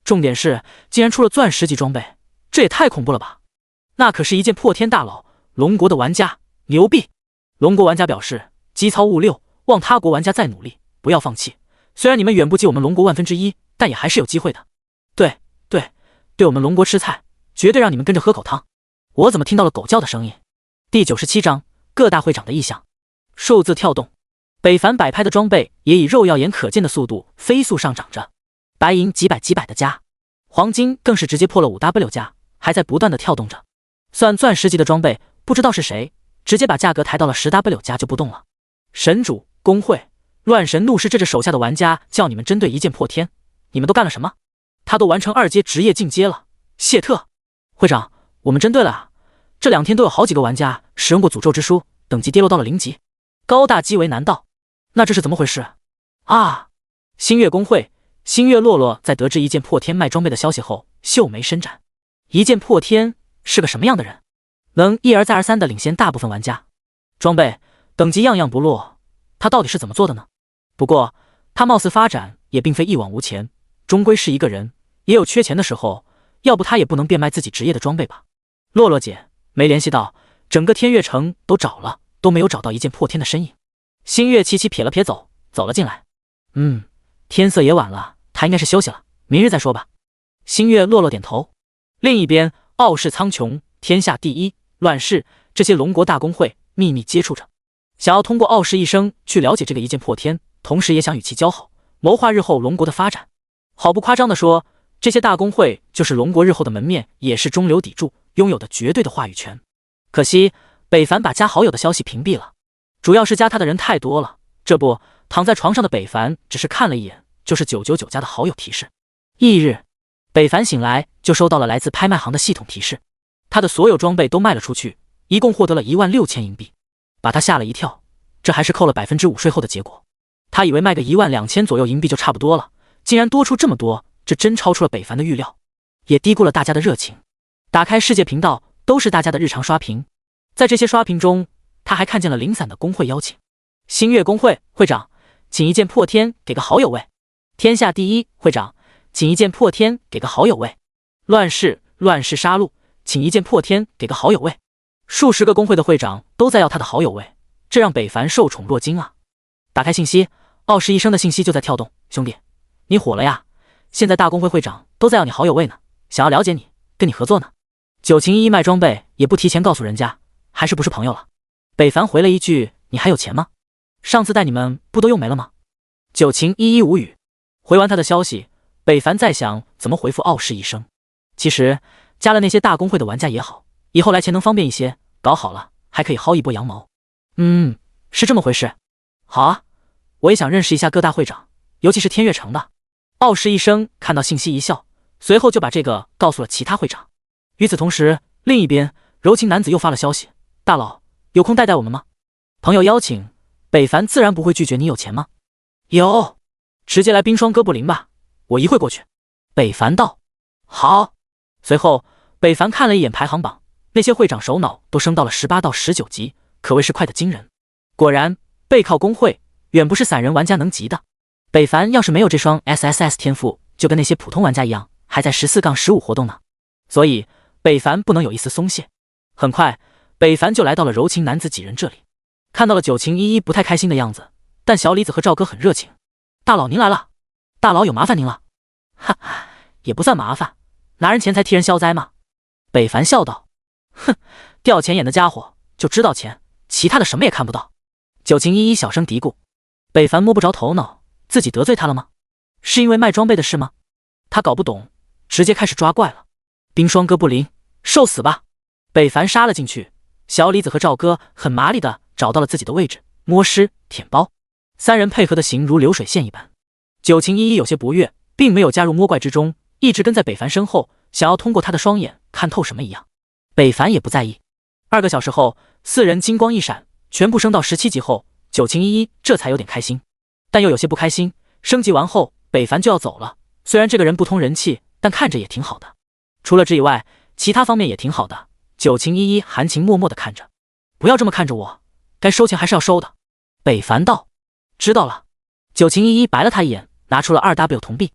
重点是竟然出了钻石级装备，这也太恐怖了吧！那可是一件破天大佬，龙国的玩家，牛逼！龙国玩家表示，机操物六，望他国玩家再努力，不要放弃。虽然你们远不及我们龙国1/1000，但也还是有机会的。对我们龙国吃菜，绝对让你们跟着喝口汤。我怎么听到了狗叫的声音？第97章各大会长的意向。数字跳动，北凡摆拍的装备也以肉眼可见的速度飞速上涨着，白银几百的加，黄金更是直接破了5W 加，还在不断的跳动着。算钻石级的装备，不知道是谁直接把价格抬到了10W 加就不动了。神主、工会、乱神怒视这手下的玩家叫你们针对一剑破天，你们都干了什么？他都完成2阶职业进阶了。谢特会长，我们针对了啊！这2天都有好几个玩家使用过诅咒之书，等级跌落到了0级。高大基为难道，那这是怎么回事啊？星月工会，星月洛洛在得知一剑破天卖装备的消息后，秀眉伸展。一剑破天是个什么样的人？能一而再而三的领先大部分玩家，装备等级样样不落，他到底是怎么做的呢？不过他貌似发展也并非一往无前，终归是一个人，也有缺钱的时候，要不他也不能变卖自己职业的装备吧。洛洛姐没联系到，整个天月城都找了，都没有找到一剑破天的身影。星月琪琪撇了撇走了进来。天色也晚了，他应该是休息了，明日再说吧。星月洛洛点头。另一边，傲视苍穹，天下第一，乱世这些龙国大公会秘密接触着，想要通过傲视一生去了解这个一剑破天，同时也想与其交好，谋划日后龙国的发展。毫不夸张地说，这些大公会就是龙国日后的门面，也是中流砥柱，拥有的绝对的话语权。可惜北凡把加好友的消息屏蔽了，主要是加他的人太多了。这不，躺在床上的北凡只是看了一眼，就是999加的好友提示。翌日，北凡醒来就收到了来自拍卖行的系统提示，他的所有装备都卖了出去，一共获得了16000银币，把他吓了一跳。这还是扣了5%税后的结果，他以为卖个12000左右银币就差不多了，竟然多出这么多，这真超出了北凡的预料，也低估了大家的热情。打开世界频道，都是大家的日常刷屏，在这些刷屏中，他还看见了零散的工会邀请。星月工会会长，请一剑破天给个好友位。天下第一会长，请一剑破天给个好友位。乱世杀戮，请一剑破天给个好友位。数十个工会的会长都在要他的好友位，这让北凡受宠若惊啊！打开信息，傲视一生的信息就在跳动。兄弟，你火了呀！现在大公会会长都在要你好友位呢，想要了解你，跟你合作呢。九晴一一卖装备也不提前告诉人家，还是不是朋友了？北凡回了一句：你还有钱吗？上次带你们不都用没了吗？九晴一一无语。回完他的消息，北凡在想怎么回复傲视一生。其实加了那些大公会的玩家也好，以后来钱能方便一些，搞好了还可以薅一波羊毛。是这么回事。好啊，我也想认识一下各大会长，尤其是天月城的。傲视一生看到信息一笑，随后就把这个告诉了其他会长。与此同时，另一边柔情男子又发了消息：大佬，有空带带我们吗？朋友邀请，北凡自然不会拒绝。你有钱吗？有，直接来冰霜哥布林吧，我一会过去。北凡道：好。随后北凡看了一眼排行榜，那些会长首脑都升到了18到19级，可谓是快得惊人。果然背靠工会远不是散人玩家能及的。北凡要是没有这双 SSS 天赋，就跟那些普通玩家一样，还在14-15活动呢。所以北凡不能有一丝松懈。很快北凡就来到了柔情男子几人这里，看到了九晴依依不太开心的样子，但小李子和赵哥很热情。大佬您来了，大佬有麻烦您了。哈，也不算麻烦，拿人钱财替人消灾嘛。北凡笑道。哼，掉钱眼的家伙就知道钱，其他的什么也看不到。九晴依依小声嘀咕。北凡摸不着头脑，自己得罪他了吗？是因为卖装备的事吗？他搞不懂，直接开始抓怪了。冰霜哥布林，受死吧！北凡杀了进去，小李子和赵哥很麻利的找到了自己的位置，摸尸舔包，三人配合的形如流水线一般。九晴依依有些不悦，并没有加入摸怪之中，一直跟在北凡身后，想要通过他的双眼看透什么一样。北凡也不在意。2个小时后，四人金光一闪，全部升到17级后，九晴依依这才有点开心，但又有些不开心。升级完后，北凡就要走了。虽然这个人不通人气，但看着也挺好的。除了这以外，其他方面也挺好的。九晴依依含情脉脉地看着。不要这么看着我，该收钱还是要收的。北凡道。知道了。九晴依依白了他一眼，拿出了2W 铜币。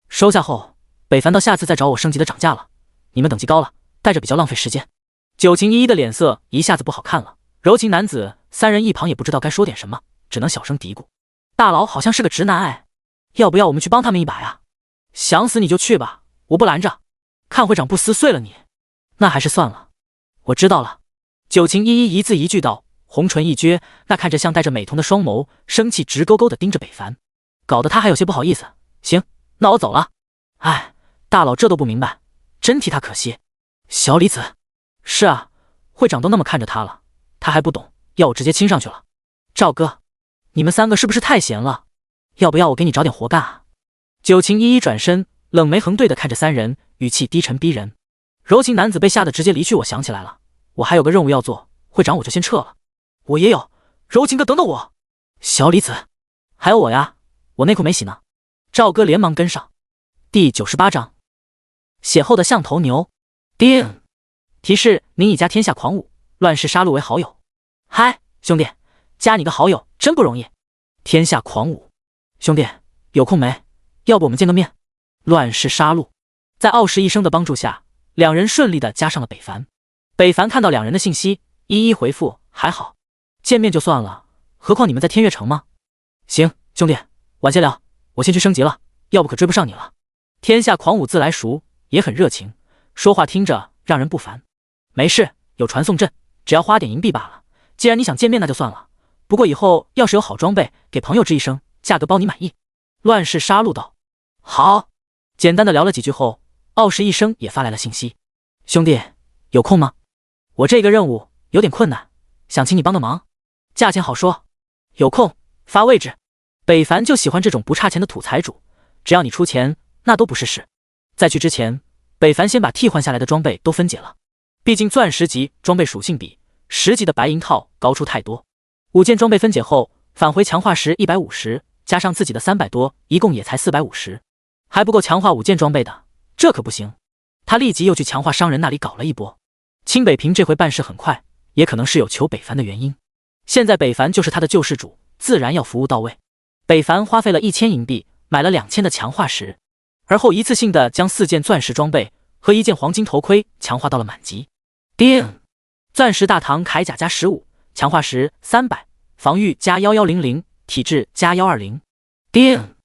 收下后，北凡到下次再找我升级的涨价了，你们等级高了，带着比较浪费时间。九情依依的脸色一下子不好看了，柔情男子三人一旁也不知道该说点什么，只能小声嘀咕：大佬好像是个直男哎，要不要我们去帮他们一把呀？想死你就去吧，我不拦着，看会长不撕碎了你。那还是算了，我知道了。九情依依一字一句道，红唇一撅，那看着像带着美瞳的双眸，生气直勾勾地盯着北凡，搞得他还有些不好意思。行，那我走了。哎，大佬这都不明白，真替他可惜。小李子，是啊，会长都那么看着他了，他还不懂，要我直接亲上去了。赵哥，你们三个是不是太闲了？要不要我给你找点活干啊？九情依依转身，冷眉横对地看着三人，语气低沉逼人。柔情男子被吓得直接离去。我想起来了，我还有个任务要做，会长我就先撤了。我也有，柔情哥等等我。小李子，还有我呀，我内裤没洗呢。赵哥连忙跟上。第98章，邂逅的像头牛。叮，提示您已加天下狂舞乱世杀戮为好友。嗨，兄弟，加你个好友真不容易。天下狂舞，兄弟有空没？要不我们见个面？乱世杀戮，在傲视一生的帮助下，两人顺利的加上了北凡。北凡看到两人的信息，一一回复还好，见面就算了，何况你们在天悦城吗？行，兄弟，晚些聊，我先去升级了，要不可追不上你了。天下狂舞自来熟，也很热情，说话听着让人不烦。没事，有传送阵，只要花点银币罢了。既然你想见面那就算了，不过以后要是有好装备，给朋友吱一声，价格包你满意。乱世杀戮道。好。简单的聊了几句后，傲视一生也发来了信息。兄弟，有空吗？我这个任务有点困难，想请你帮个忙，价钱好说。有空发位置。北凡就喜欢这种不差钱的土财主，只要你出钱，那都不是事。在去之前，北凡先把替换下来的装备都分解了，毕竟钻石级装备属性比10级的白银套高出太多。5件装备分解后，返回强化时150，加上自己的300多，一共也才450，还不够强化5件装备的，这可不行。他立即又去强化商人那里搞了一波。清北平这回办事很快，也可能是有求北凡的原因。现在北凡就是他的救世主，自然要服务到位。北凡花费了1000银币买了2000的强化石，而后一次性的将4件钻石装备和1件黄金头盔强化到了满级。叮，钻石大唐铠甲加15，强化石300，防御加1100，体质加120。叮，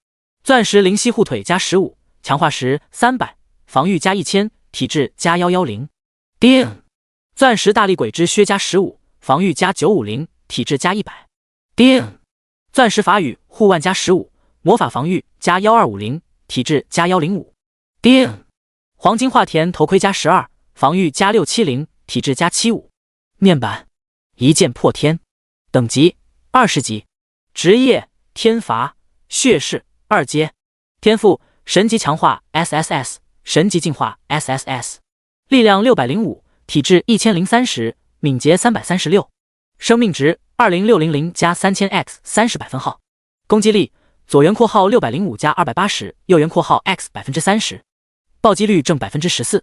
钻石灵犀护腿加15，强化石300，防御加1000，体质加110。叮，钻石大力鬼之靴加15，防御加950，体质加100。叮，钻石法语护腕加15，魔法防御加1250，体质加105。叮，黄金化田头盔加12，防御加670，体质加75。面板一剑破天，等级20级，职业天罚，血势2阶，天赋神级强化 SSS， 神级进化 SSS， 力量605，体质1030，敏捷336，生命值20600加3000x30百分号，攻击力左圆括号605加280，右圆括号 x 30%，暴击率正14%，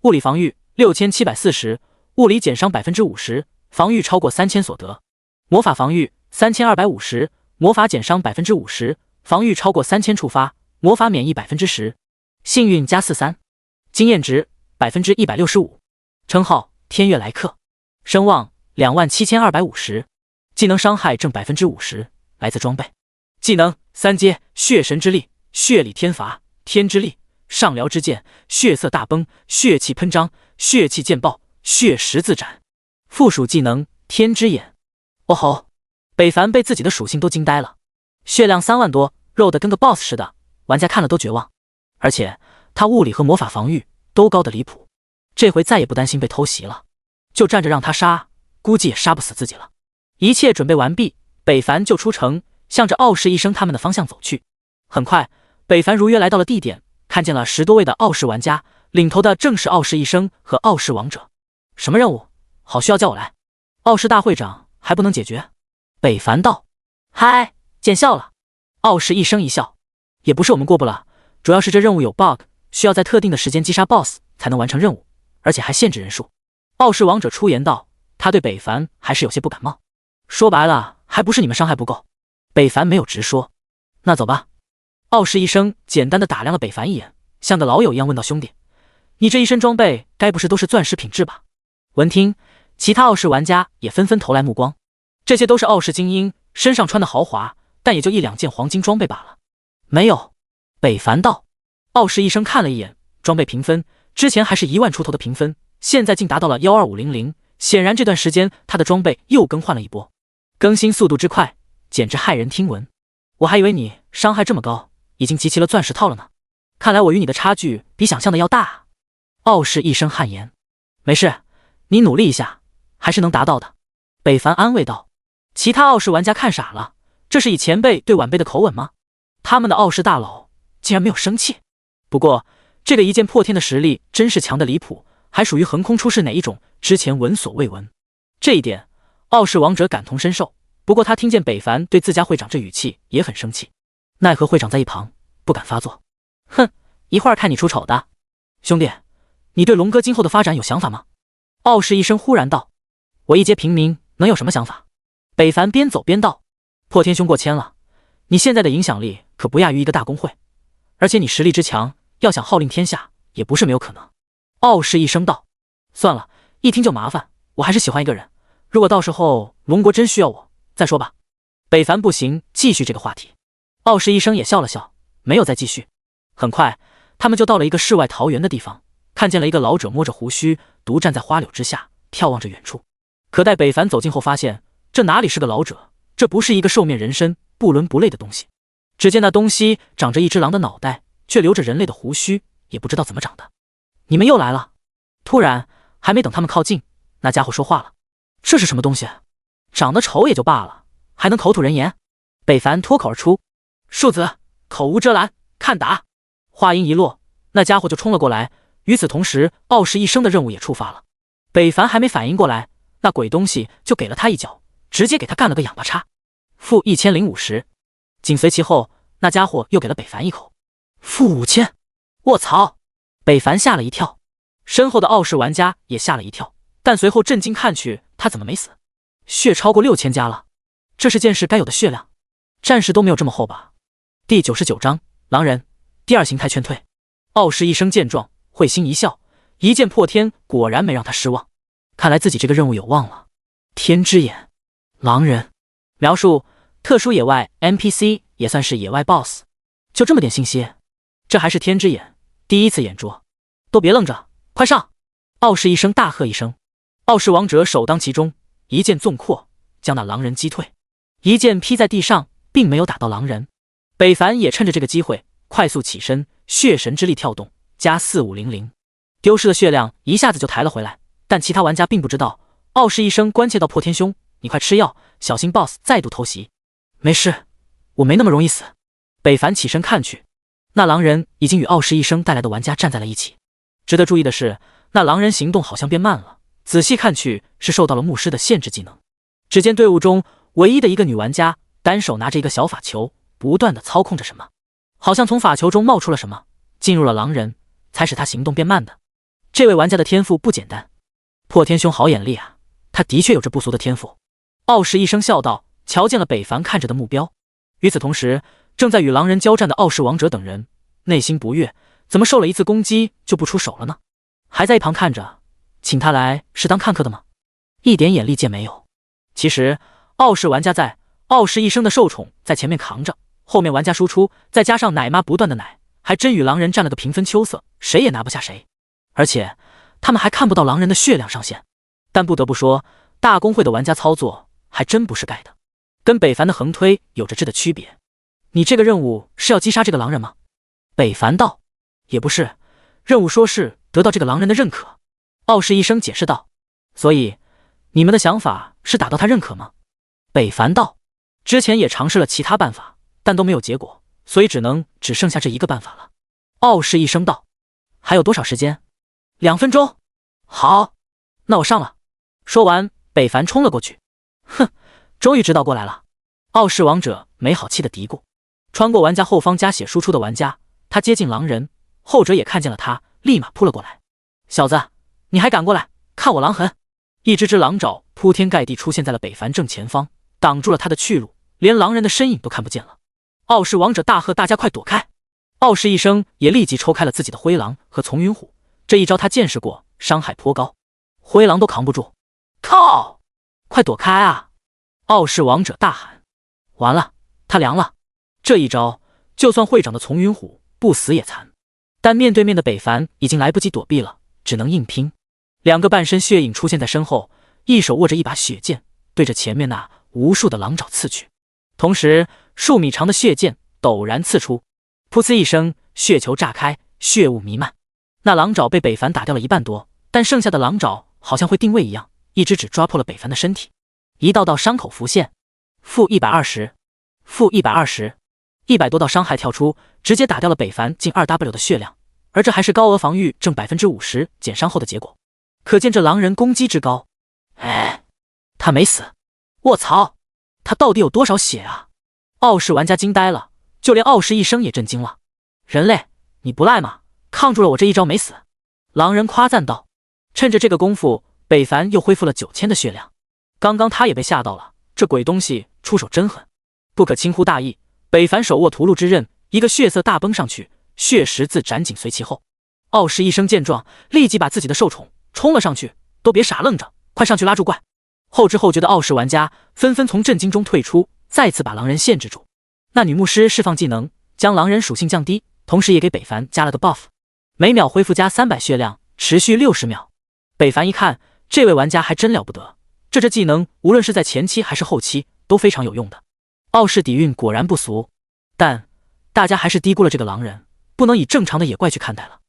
物理防御6740，物理减伤50%，防御超过3000所得，魔法防御3250，魔法减伤50%，防御超过3000触发，魔法免疫10%，幸运加43，经验值165%，称号天悦来客，声望27250，技能伤害正50%，来自装备。技能3阶血神之力，血力天罚，天之力，上辽之剑，血色大崩，血气喷张，血气剑爆，血十字斩。附属技能天之眼。哦吼，北凡被自己的属性都惊呆了，血量3万多，肉的跟个 boss 似的，玩家看了都绝望。而且他物理和魔法防御都高的离谱，这回再也不担心被偷袭了，就站着让他杀，估计也杀不死自己了。一切准备完毕，北凡就出城，向着傲视一生他们的方向走去。很快，北凡如约来到了地点，看见了10多位的傲视玩家，领头的正是傲视一生和傲视王者。什么任务？好需要叫我来。傲视大会长还不能解决？北凡道。嗨，见笑了。傲视一生一笑，也不是我们过不了，主要是这任务有 bug， 需要在特定的时间击杀 BOSS 才能完成任务，而且还限制人数。傲视王者出言道，他对北凡还是有些不感冒。说白了，还不是你们伤害不够。北凡没有直说。那走吧。傲视一生简单的打量了北凡一眼，像个老友一样问道：“兄弟，你这一身装备该不是都是钻石品质吧？”闻听，其他傲视玩家也纷纷投来目光。这些都是傲视精英，身上穿的豪华，但也就1-2件黄金装备罢了。没有，北凡道。傲视一生看了一眼装备评分，之前还是1万出头的评分，现在竟达到了12500，显然这段时间他的装备又更换了一波，更新速度之快，简直骇人听闻。我还以为你伤害这么高，已经集齐了钻石套了呢。看来我与你的差距比想象的要大啊。傲视一生汗颜。没事，你努力一下，还是能达到的。北凡安慰道。其他傲视玩家看傻了，这是以前辈对晚辈的口吻吗？他们的傲视大佬竟然没有生气。不过这个一剑破天的实力真是强的离谱，还属于横空出世哪一种，之前闻所未闻。这一点傲视王者感同身受，不过他听见北凡对自家会长这语气也很生气，奈何会长在一旁不敢发作。哼，一会儿看你出丑的。兄弟，你对龙哥今后的发展有想法吗？傲视一生忽然道。我一介平民能有什么想法？北凡边走边道。破天兄过谦了，你现在的影响力可不亚于一个大公会，而且你实力之强，要想号令天下也不是没有可能。傲视一生道。算了，一听就麻烦，我还是喜欢一个人，如果到时候龙国真需要我再说吧。北凡不行，继续这个话题。傲视一生也笑了笑，没有再继续。很快他们就到了一个世外桃源的地方，看见了一个老者摸着胡须，独站在花柳之下，眺望着远处。可待北凡走近后，发现这哪里是个老者，这不是一个兽面人身不伦不类的东西。只见那东西长着一只狼的脑袋，却留着人类的胡须，也不知道怎么长的。你们又来了。突然还没等他们靠近，那家伙说话了。这是什么东西？长得丑也就罢了，还能口吐人言。北凡脱口而出。庶子，口无遮拦，看打。话音一落，那家伙就冲了过来。与此同时，傲视一生的任务也触发了。北凡还没反应过来，那鬼东西就给了他一脚，直接给他干了个仰八叉，负1050。紧随其后，那家伙又给了北凡一口，负5000。卧槽！北凡吓了一跳，身后的傲视玩家也吓了一跳，但随后震惊看去，他怎么没死？血超过6000加了，这是剑士该有的血量，战士都没有这么厚吧？第99章狼人第二形态劝退。傲视一生见状会心一笑，一剑破天果然没让他失望，看来自己这个任务有望了。天之眼，狼人。描述：特殊野外 NPC， 也算是野外 BOSS。 就这么点信息，这还是天之眼第一次演捉，都别愣着，快上！傲视一生大喝一声，傲视王者首当其冲，一剑纵阔将那狼人击退，一剑劈在地上，并没有打到狼人。北凡也趁着这个机会快速起身，血神之力跳动，加4500，丢失的血量一下子就抬了回来。但其他玩家并不知道，傲视一生关切到破天兄，你快吃药，小心 BOSS 再度偷袭。没事，我没那么容易死。北凡起身看去，那狼人已经与傲视一生带来的玩家站在了一起。值得注意的是，那狼人行动好像变慢了，仔细看去是受到了牧师的限制技能。只见队伍中唯一的一个女玩家单手拿着一个小法球，不断的操控着什么，好像从法球中冒出了什么，进入了狼人，才使他行动变慢的。这位玩家的天赋不简单，破天兄好眼力啊，他的确有着不俗的天赋。傲视一生笑道，瞧见了北凡看着的目标。与此同时，正在与狼人交战的傲视王者等人内心不悦，怎么受了一次攻击就不出手了呢？还在一旁看着，请他来是当看客的吗？一点眼力见没有。其实傲视玩家在，傲视一生的受宠在前面扛着，后面玩家输出，再加上奶妈不断的奶，还真与狼人占了个平分秋色，谁也拿不下谁。而且他们还看不到狼人的血量上限。但不得不说，大公会的玩家操作还真不是盖的，跟北凡的横推有着质的区别。你这个任务是要击杀这个狼人吗？北凡道。也不是，任务说是得到这个狼人的认可。傲视一生解释道。所以你们的想法是打到他认可吗？北凡道。之前也尝试了其他办法，但都没有结果，所以只剩下这一个办法了。傲视一生道。还有多少时间？2分钟。好，那我上了。说完，北凡冲了过去。哼，终于知道过来了。傲视王者没好气的嘀咕。穿过玩家后方加血输出的玩家，他接近狼人，后者也看见了他，立马扑了过来。小子，你还敢过来，看我狼痕！一只狼爪铺天盖地出现在了北凡正前方，挡住了他的去路，连狼人的身影都看不见了。傲视王者大喝大家快躲开！傲视一生也立即抽开了自己的灰狼和从云虎，这一招他见识过，伤害颇高，灰狼都扛不住。靠！快躲开啊！傲视王者大喊。完了，他凉了。这一招，就算会长的从云虎不死也残。但面对面的北凡已经来不及躲避了，只能硬拼。两个半身血影出现在身后，一手握着一把血剑，对着前面那无数的狼爪刺去。同时，数米长的血剑陡然刺出，噗呲一声，血球炸开，血雾弥漫。那狼爪被北凡打掉了一半多，但剩下的狼爪好像会定位一样，一只只抓破了北凡的身体，一道道伤口浮现。-120，-120， 100多道伤害跳出，直接打掉了北凡近 2W 的血量，而这还是高额防御正 50% 减伤后的结果，可见这狼人攻击之高。哎，他没死！卧槽，他到底有多少血啊？傲视玩家惊呆了，就连傲视一生也震惊了。人类，你不赖嘛，抗住了我这一招没死。狼人夸赞道。趁着这个功夫，北凡又恢复了9000的血量。刚刚他也被吓到了，这鬼东西出手真狠，不可轻忽大意。北凡手握屠戮之刃，一个血色大崩上去，血十字斩紧随其后。傲视一生见状，立即把自己的兽宠冲了上去，都别傻愣着，快上去拉住怪！后知后觉的傲视玩家纷纷从震惊中退出，再次把狼人限制住。那女牧师释放技能，将狼人属性降低，同时也给北凡加了个 buff， 每秒恢复加300血量，持续60秒。北凡一看，这位玩家还真了不得，这技能无论是在前期还是后期都非常有用的。傲视底蕴果然不俗，但大家还是低估了这个狼人，不能以正常的野怪去看待了。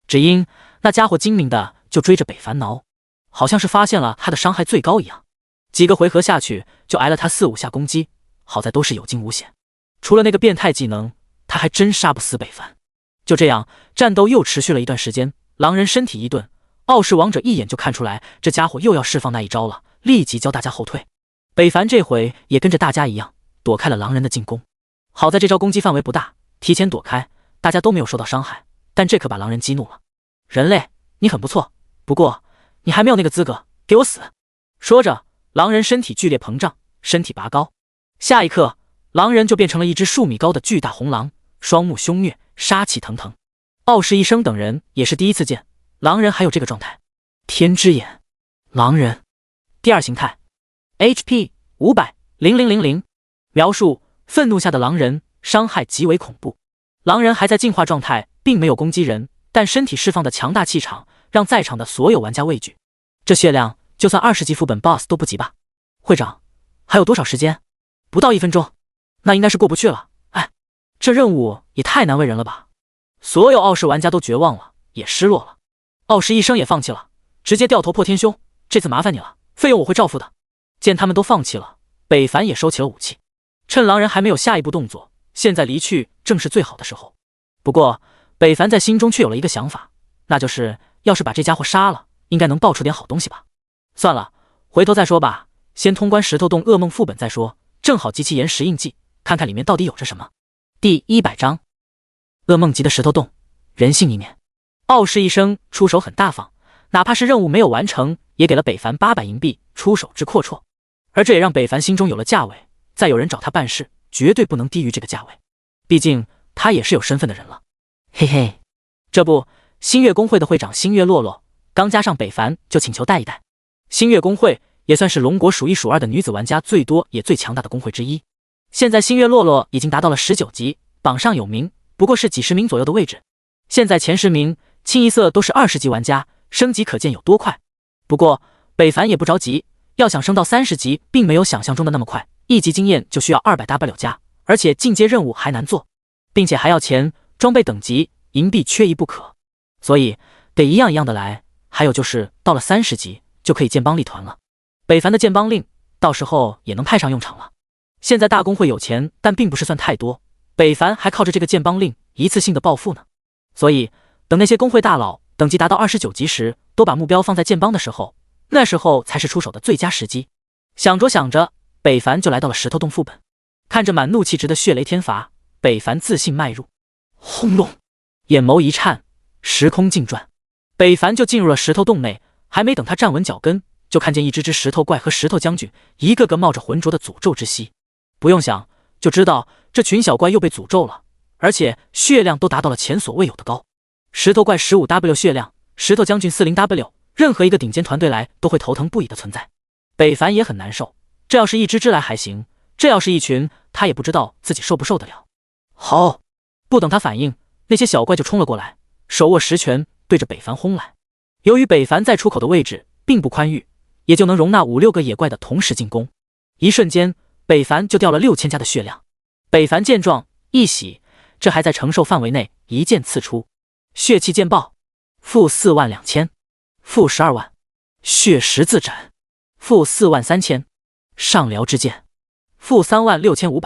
只因那家伙精明的就追着北凡挠，好像是发现了他的伤害最高一样，几个回合下去就挨了他4-5下攻击，好在都是有惊无险。除了那个变态技能，他还真杀不死北凡。就这样，战斗又持续了一段时间，狼人身体一顿，傲视王者一眼就看出来这家伙又要释放那一招了，立即教大家后退。北凡这回也跟着大家一样躲开了狼人的进攻，好在这招攻击范围不大，提前躲开，大家都没有受到伤害，但这可把狼人激怒了。人类，你很不错，不过你还没有那个资格，给我死！说着，狼人身体剧烈膨胀，身体拔高，下一刻，狼人就变成了一只数米高的巨大红狼，双目凶虐，杀气腾腾。傲视一生等人也是第一次见狼人还有这个状态。天之眼，狼人，第二形态 ，HP 500，0000。描述：愤怒下的狼人，伤害极为恐怖。狼人还在进化状态，并没有攻击人，但身体释放的强大气场让在场的所有玩家畏惧。这血量就算20级副本 BOSS 都不及吧？会长，还有多少时间？不到1分钟，那应该是过不去了。哎，这任务也太难为人了吧！所有傲视玩家都绝望了，也失落了。傲视一生也放弃了，直接掉头破天凶。这次麻烦你了，费用我会照付的。见他们都放弃了，北凡也收起了武器。趁狼人还没有下一步动作，现在离去正是最好的时候。不过，北凡在心中却有了一个想法，那就是要是把这家伙杀了，应该能爆出点好东西吧。算了，回头再说吧，先通关石头洞噩梦副本再说，正好集齐岩石印记，看看里面到底有着什么。第100章，噩梦级的石头洞，人性一面。傲视一生出手很大方，哪怕是任务没有完成，也给了北凡800银币，出手之阔绰。而这也让北凡心中有了价位，再有人找他办事，绝对不能低于这个价位，毕竟他也是有身份的人了。嘿嘿，这不，星月公会的会长星月洛洛刚加上北凡，就请求带一带。星月公会也算是龙国数1数2的女子玩家最多也最强大的公会之一。现在星月洛洛已经达到了19级，榜上有名，不过是几十名左右的位置。现在前10名清一色都是20级玩家，升级可见有多快。不过北凡也不着急，要想升到30级，并没有想象中的那么快，1级经验就需要200W加，而且进阶任务还难做，并且还要钱，装备等级银币缺一不可，所以得一样一样的来。还有就是到了30级就可以建帮立团了，北凡的建帮令到时候也能派上用场了。现在大公会有钱，但并不是算太多，北凡还靠着这个建帮令一次性的暴富呢。所以等那些公会大佬等级达到29级时，都把目标放在建帮的时候，那时候才是出手的最佳时机。想着想着，北凡就来到了石头洞副本，看着满怒气值的血雷天罚，北凡自信迈入。轰隆，眼眸一颤，时空镜转，北凡就进入了石头洞内。还没等他站稳脚跟，就看见一只只石头怪和石头将军，一个个冒着浑浊的诅咒之息。不用想就知道这群小怪又被诅咒了，而且血量都达到了前所未有的高。石头怪 15W 血量，石头将军 40W， 任何一个顶尖团队来都会头疼不已的存在。北凡也很难受，这要是一只只来还行，这要是一群，他也不知道自己受不受得了。好，不等他反应，那些小怪就冲了过来，手握实拳对着北凡轰来。由于北凡在出口的位置并不宽裕，也就能容纳5、6个野怪的同时进攻。一瞬间，北凡就掉了6000加的血量。北凡见状一喜，这还在承受范围内，一剑刺出，血气剑爆，负42000，负12万，血十字斩，负43000，上辽之剑，负36500。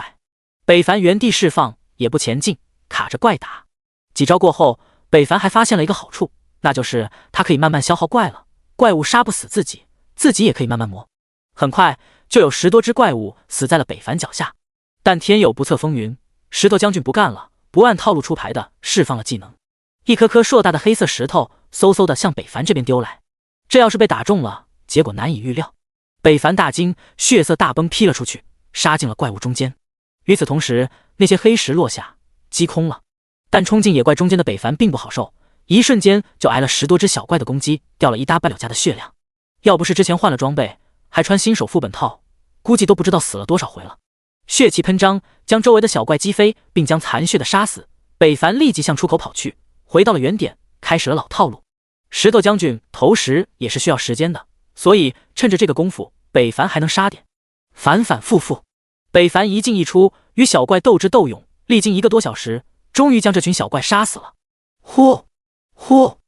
北凡原地释放，也不前进，卡着怪打。几招过后，北凡还发现了一个好处，那就是他可以慢慢消耗怪了，怪物杀不死自己，自己也可以慢慢磨。很快就有10多只怪物死在了北凡脚下。但天有不测风云，石头将军不干了，不按套路出牌的释放了技能，一颗颗硕大的黑色石头嗖嗖的向北凡这边丢来。这要是被打中了，结果难以预料。北凡大惊，血色大崩劈了出去，杀进了怪物中间。与此同时，那些黑石落下，击空了。但冲进野怪中间的北凡并不好受，一瞬间就挨了10多只小怪的攻击，掉了1W加的血量。要不是之前换了装备，还穿新手副本套，估计都不知道死了多少回了。血气喷张，将周围的小怪击飞，并将残血的杀死。北凡立即向出口跑去，回到了原点，开始了老套路。石头将军投石也是需要时间的，所以趁着这个功夫，北凡还能杀点。反反复复，北凡一进一出，与小怪斗智斗勇，历经1个多小时，终于将这群小怪杀死了。呼呼，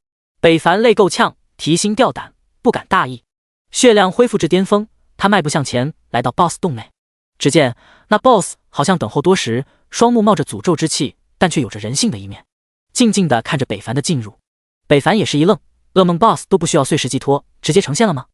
北凡累够呛，提心吊胆，不敢大意。血量恢复至巅峰，他迈步向前，来到 BOSS 洞内。只见那 BOSS 好像等候多时，双目冒着诅咒之气，但却有着人性的一面，静静地看着北凡的进入。北凡也是一愣，噩梦 BOSS 都不需要碎石寄托，直接呈现了吗？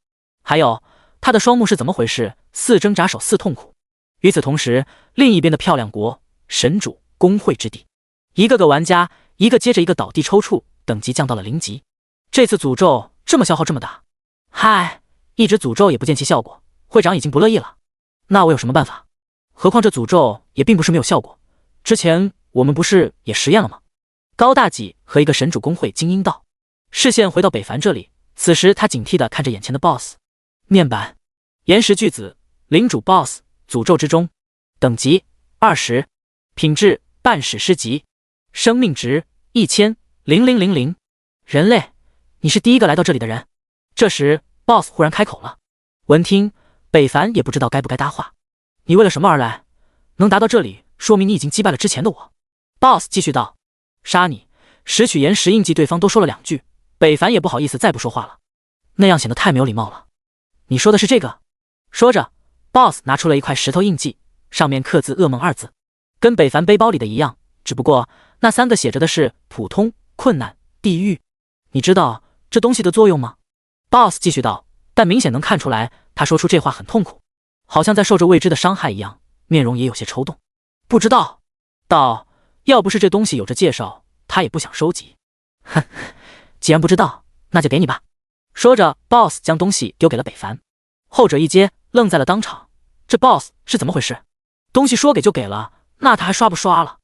还有他的双目是怎么回事？似挣扎手似痛苦。与此同时，另一边的漂亮国神主公会之地，一个个玩家一个接着一个倒地抽搐，等级降到了0级。这次诅咒这么消耗这么大，嗨，一直诅咒也不见其效果，会长已经不乐意了。那我有什么办法？何况这诅咒也并不是没有效果，之前我们不是也实验了吗？高大己和一个神主公会精英道。视线回到北凡这里，此时他警惕地看着眼前的 BOSS。 面板岩石巨子领主 BOSS， 诅咒之中，等级20，品质半史诗级，生命值1000，0000。人类，你是第一个来到这里的人。这时 BOSS 忽然开口了。闻听，北凡也不知道该不该搭话。你为了什么而来？能达到这里，说明你已经击败了之前的我。 BOSS 继续道。杀你，拾取岩石印记。对方多说了2句，北凡也不好意思再不说话了，那样显得太没有礼貌了。你说的是这个？说着 BOSS 拿出了一块石头印记，上面刻字噩梦2字，跟北凡背包里的一样，只不过那3个写着的是普通、困难、地狱。你知道这东西的作用吗？ BOSS 继续道，但明显能看出来他说出这话很痛苦，好像在受着未知的伤害一样，面容也有些抽动。不知道。道，要不是这东西有着介绍，他也不想收集。哼，既然不知道，那就给你吧。说着 BOSS 将东西丢给了北凡。后者一接，愣在了当场。这 BOSS 是怎么回事？东西说给就给了，那他还刷不刷了？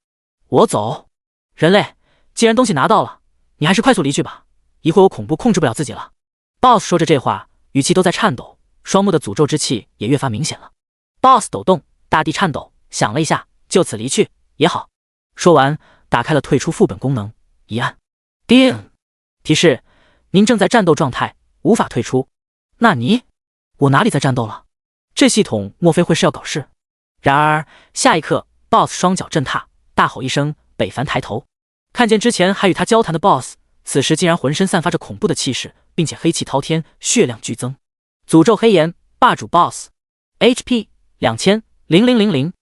我走。人类，既然东西拿到了，你还是快速离去吧，一会我恐怖控制不了自己了。 BOSS 说着这话，语气都在颤抖，双目的诅咒之气也越发明显了。 BOSS 抖动，大地颤抖，想了一下，就此离去也好。说完，打开了退出副本功能，一按，叮，提示您正在战斗状态，无法退出。那你，我哪里在战斗了？这系统莫非会是要搞事？然而下一刻 BOSS 双脚震踏，大吼一声。北凡抬头看见之前还与他交谈的 BOSS， 此时竟然浑身散发着恐怖的气势，并且黑气滔天，血量剧增。诅咒黑炎霸主 BOSS， HP 2000，0000。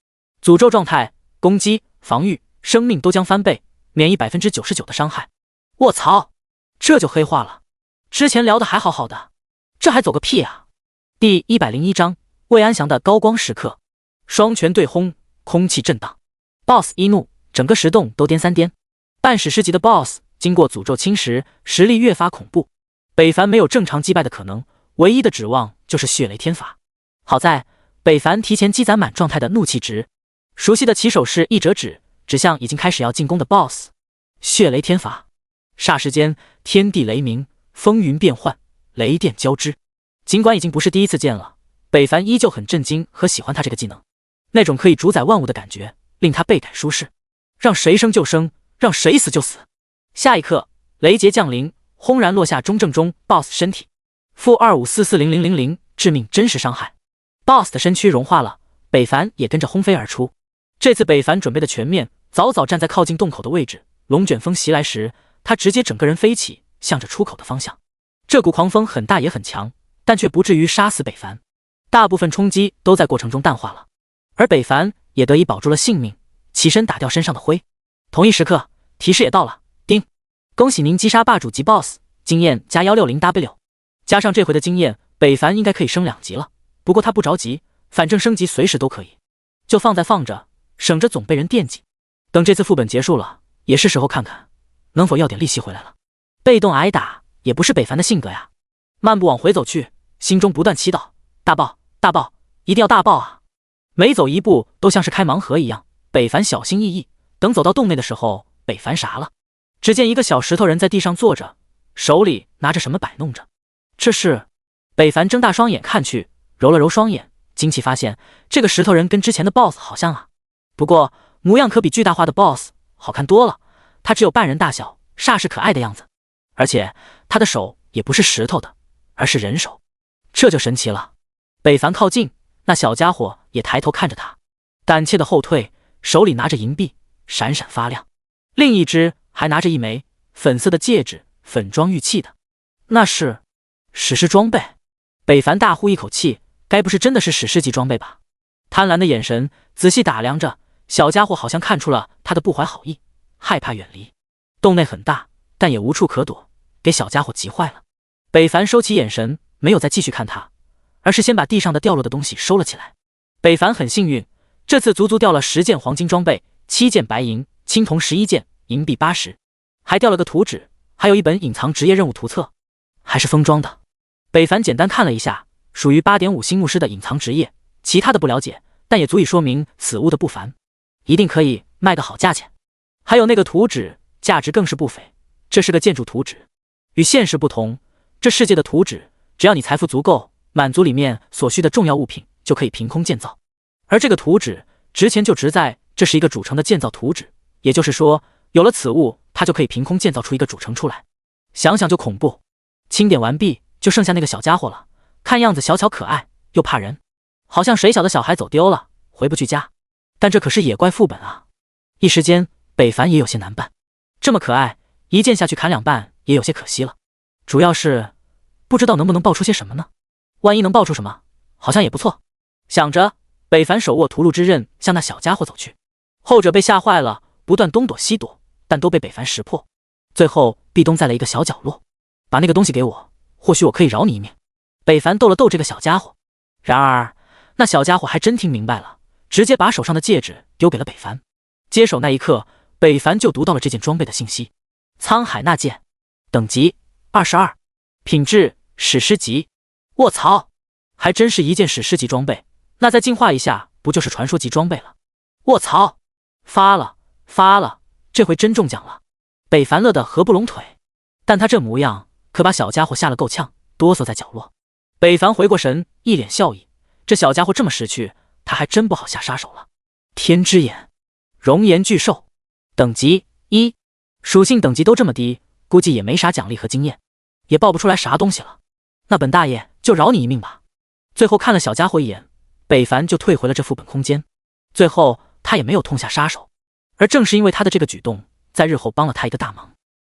诅咒状态，攻击、防御、生命都将翻倍，免疫 99% 的伤害。卧槽，这就黑化了。之前聊的还好好的，这还走个屁啊！第101章魏安祥的高光时刻。双拳对轰，空气震荡。 BOSS 一怒，整个石洞都颠3颠。半史诗级的 BOSS 经过诅咒侵蚀，实力越发恐怖。北凡没有正常击败的可能，唯一的指望就是血雷天法。好在北凡提前积攒满状态的怒气值。熟悉的起手式一折指，指向已经开始要进攻的 BOSS。血雷天罚，霎时间天地雷鸣，风云变幻，雷电交织。尽管已经不是第一次见了，北凡依旧很震惊和喜欢他这个技能，那种可以主宰万物的感觉令他倍感舒适，让谁生就生，让谁死就死。下一刻，雷劫降临，轰然落下中正中 BOSS 身体，负25440000致命真实伤害。BOSS 的身躯融化了，北凡也跟着轰飞而出。这次北凡准备的全面，早早站在靠近洞口的位置。龙卷风袭来时，他直接整个人飞起，向着出口的方向。这股狂风很大也很强，但却不至于杀死北凡，大部分冲击都在过程中淡化了，而北凡也得以保住了性命，起身打掉身上的灰。同一时刻，提示也到了，叮！恭喜您击杀霸主级 BOSS， 经验加 160W， 加上这回的经验，北凡应该可以升2级了。不过他不着急，反正升级随时都可以，就放着，省着总被人惦记。等这次副本结束了，也是时候看看能否要点利息回来了。被动挨打也不是北凡的性格呀。漫步往回走去，心中不断祈祷，大爆大爆，一定要大爆啊！每走一步都像是开盲盒一样，北凡小心翼翼。等走到洞内的时候，北凡傻了，只见一个小石头人在地上坐着，手里拿着什么摆弄着。这是……北凡睁大双眼看去，揉了揉双眼，惊奇发现这个石头人跟之前的 BOSS 好像啊，不过模样可比巨大化的 BOSS 好看多了。他只有半人大小，煞是可爱的样子，而且他的手也不是石头的，而是人手，这就神奇了。北凡靠近，那小家伙也抬头看着他，胆怯的后退，手里拿着银币，闪闪发亮，另一只还拿着一枚粉色的戒指，粉装玉器的，那是史诗装备。北凡大呼一口气，该不是真的是史诗级装备吧？贪婪的眼神仔细打量着小家伙，好像看出了他的不怀好意，害怕远离。洞内很大，但也无处可躲，给小家伙急坏了。北凡收起眼神，没有再继续看他，而是先把地上的掉落的东西收了起来。北凡很幸运，这次足足掉了10件黄金装备，7件白银，青铜11件，银币80，还掉了个图纸，还有一本隐藏职业任务图册，还是封装的。北凡简单看了一下，属于8.5星牧师的隐藏职业，其他的不了解，但也足以说明此物的不凡，一定可以卖个好价钱。还有那个图纸，价值更是不菲，这是个建筑图纸。与现实不同，这世界的图纸，只要你财富足够，满足里面所需的重要物品，就可以凭空建造。而这个图纸值钱就值在这是一个主城的建造图纸，也就是说，有了此物，它就可以凭空建造出一个主城出来。想想就恐怖。清点完毕，就剩下那个小家伙了，看样子小巧可爱，又怕人，好像谁小的小孩走丢了，回不去家。但这可是野怪副本啊！一时间，北凡也有些难办。这么可爱，一剑下去砍2半也有些可惜了。主要是不知道能不能爆出些什么呢？万一能爆出什么，好像也不错。想着，北凡手握屠戮之刃向那小家伙走去。后者被吓坏了，不断东躲西躲，但都被北凡识破，最后壁咚在了一个小角落。把那个东西给我，或许我可以饶你一命。北凡逗了逗这个小家伙，然而那小家伙还真听明白了，直接把手上的戒指丢给了北凡。接手那一刻，北凡就读到了这件装备的信息：沧海那剑，等级22，品质史诗级。卧槽，还真是一件史诗级装备，那再进化一下，不就是传说级装备了？卧槽，发了，这回真中奖了！北凡乐得合不拢腿，但他这模样可把小家伙吓了够呛，哆嗦在角落。北凡回过神，一脸笑意，这小家伙这么识趣，他还真不好下杀手了。天之眼，熔岩巨兽，等级1，属性等级都这么低，估计也没啥奖励和经验，也爆不出来啥东西了。那本大爷就饶你一命吧。最后看了小家伙一眼，北凡就退回了这副本空间。最后他也没有痛下杀手，而正是因为他的这个举动，在日后帮了他一个大忙。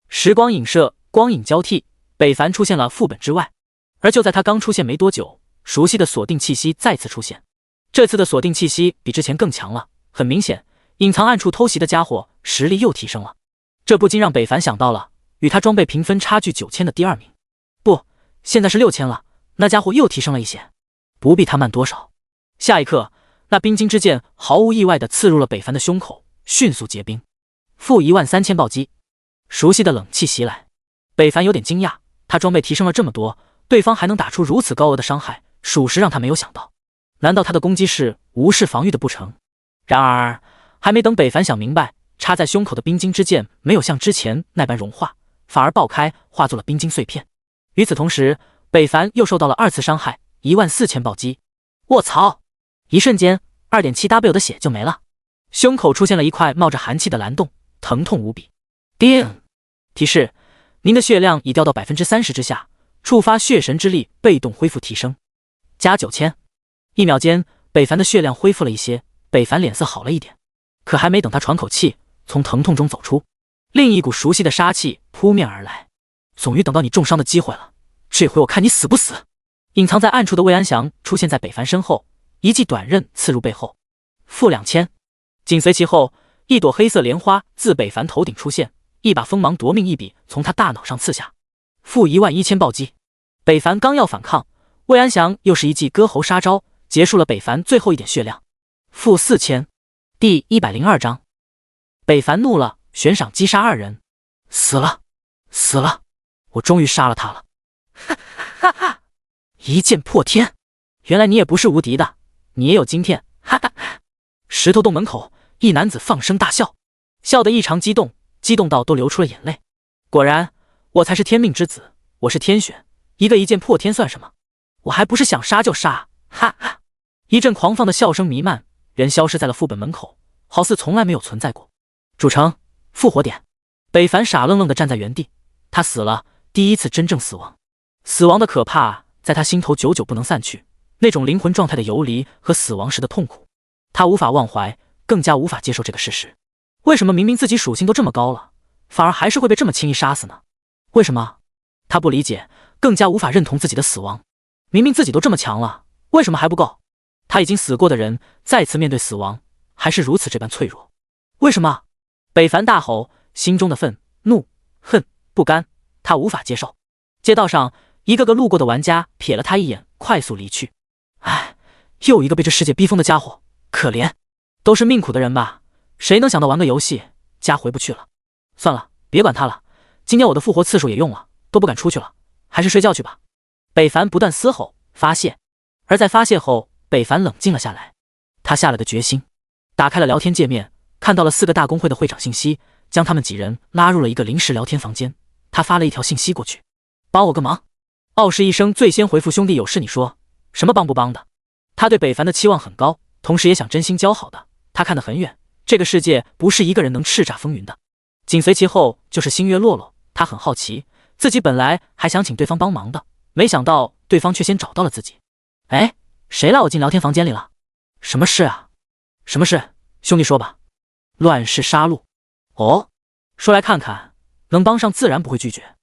时光影射，光影交替，北凡出现了副本之外。而就在他刚出现没多久，熟悉的锁定气息再次出现。这次的锁定气息比之前更强了，很明显，隐藏暗处偷袭的家伙实力又提升了。这不禁让北凡想到了与他装备评分差距9000的第2名。不，现在是6000了，那家伙又提升了一些，不必他慢多少。下一刻，那冰晶之剑毫无意外地刺入了北凡的胸口，迅速结冰。负13000暴击，熟悉的冷气袭来。北凡有点惊讶，他装备提升了这么多，对方还能打出如此高额的伤害，属实让他没有想到。难道他的攻击是无视防御的不成？然而还没等北凡想明白，插在胸口的冰晶之剑没有像之前那般融化，反而爆开，化作了冰晶碎片。与此同时，北凡又受到了2次伤害，14000暴击。卧槽！一瞬间 2.7W 的血就没了，胸口出现了一块冒着寒气的蓝洞，疼痛无比。叮！提示：您的血量已掉到 30% 之下，触发血神之力被动恢复提升，加9000。1秒间，北凡的血量恢复了一些，北凡脸色好了一点。可还没等他喘口气，从疼痛中走出，另一股熟悉的杀气扑面而来。终于等到你重伤的机会了，这回我看你死不死！隐藏在暗处的魏安祥出现在北凡身后，一记短刃刺入背后，负2000。紧随其后，一朵黑色莲花自北凡头顶出现，一把锋芒夺命一笔从他大脑上刺下，负11000暴击。北凡刚要反抗，魏安祥又是一记割喉杀招，结束了北凡最后一点血量，负4000。第102章，北凡怒了，悬赏击杀2人。死了，死了！我终于杀了他了！哈哈哈！一剑破天，原来你也不是无敌的，你也有今天！哈哈！石头洞门口，一男子放声大笑，笑得异常激动，激动到都流出了眼泪。果然，我才是天命之子，我是天选，一剑破天算什么？我还不是想杀就杀！哈哈！一阵狂放的笑声弥漫，人消失在了副本门口，好似从来没有存在过。主城复活点，北凡傻愣愣地站在原地，他死了，第一次真正死亡。死亡的可怕在他心头久久不能散去，那种灵魂状态的游离和死亡时的痛苦，他无法忘怀，更加无法接受这个事实。为什么明明自己属性都这么高了，反而还是会被这么轻易杀死呢？为什么？他不理解，更加无法认同自己的死亡。明明自己都这么强了，为什么还不够？他已经死过的人再次面对死亡，还是如此这般脆弱。为什么？北凡大吼，心中的愤怒、恨、不甘，他无法接受。街道上，一个个路过的玩家瞥了他一眼，快速离去。唉，又一个被这世界逼疯的家伙，可怜。都是命苦的人吧？谁能想到玩个游戏，家回不去了？算了，别管他了。今天我的复活次数也用了，都不敢出去了，还是睡觉去吧。北凡不断嘶吼发泄，而在发泄后，北凡冷静了下来。他下了个决心，打开了聊天界面，看到了4个大公会的会长信息，将他们几人拉入了一个临时聊天房间。他发了一条信息过去：帮我个忙。傲视一生最先回复兄弟有事你说，什么帮不帮的？他对北凡的期望很高，同时也想真心交好的。他看得很远，这个世界不是一个人能叱咤风云的。紧随其后就是星月洛洛，他很好奇，自己本来还想请对方帮忙的，没想到对方却先找到了自己。哎，谁拉我进聊天房间里了？什么事啊？什么事？兄弟说吧。乱世杀戮。哦，说来看看，能帮上自然不会拒绝。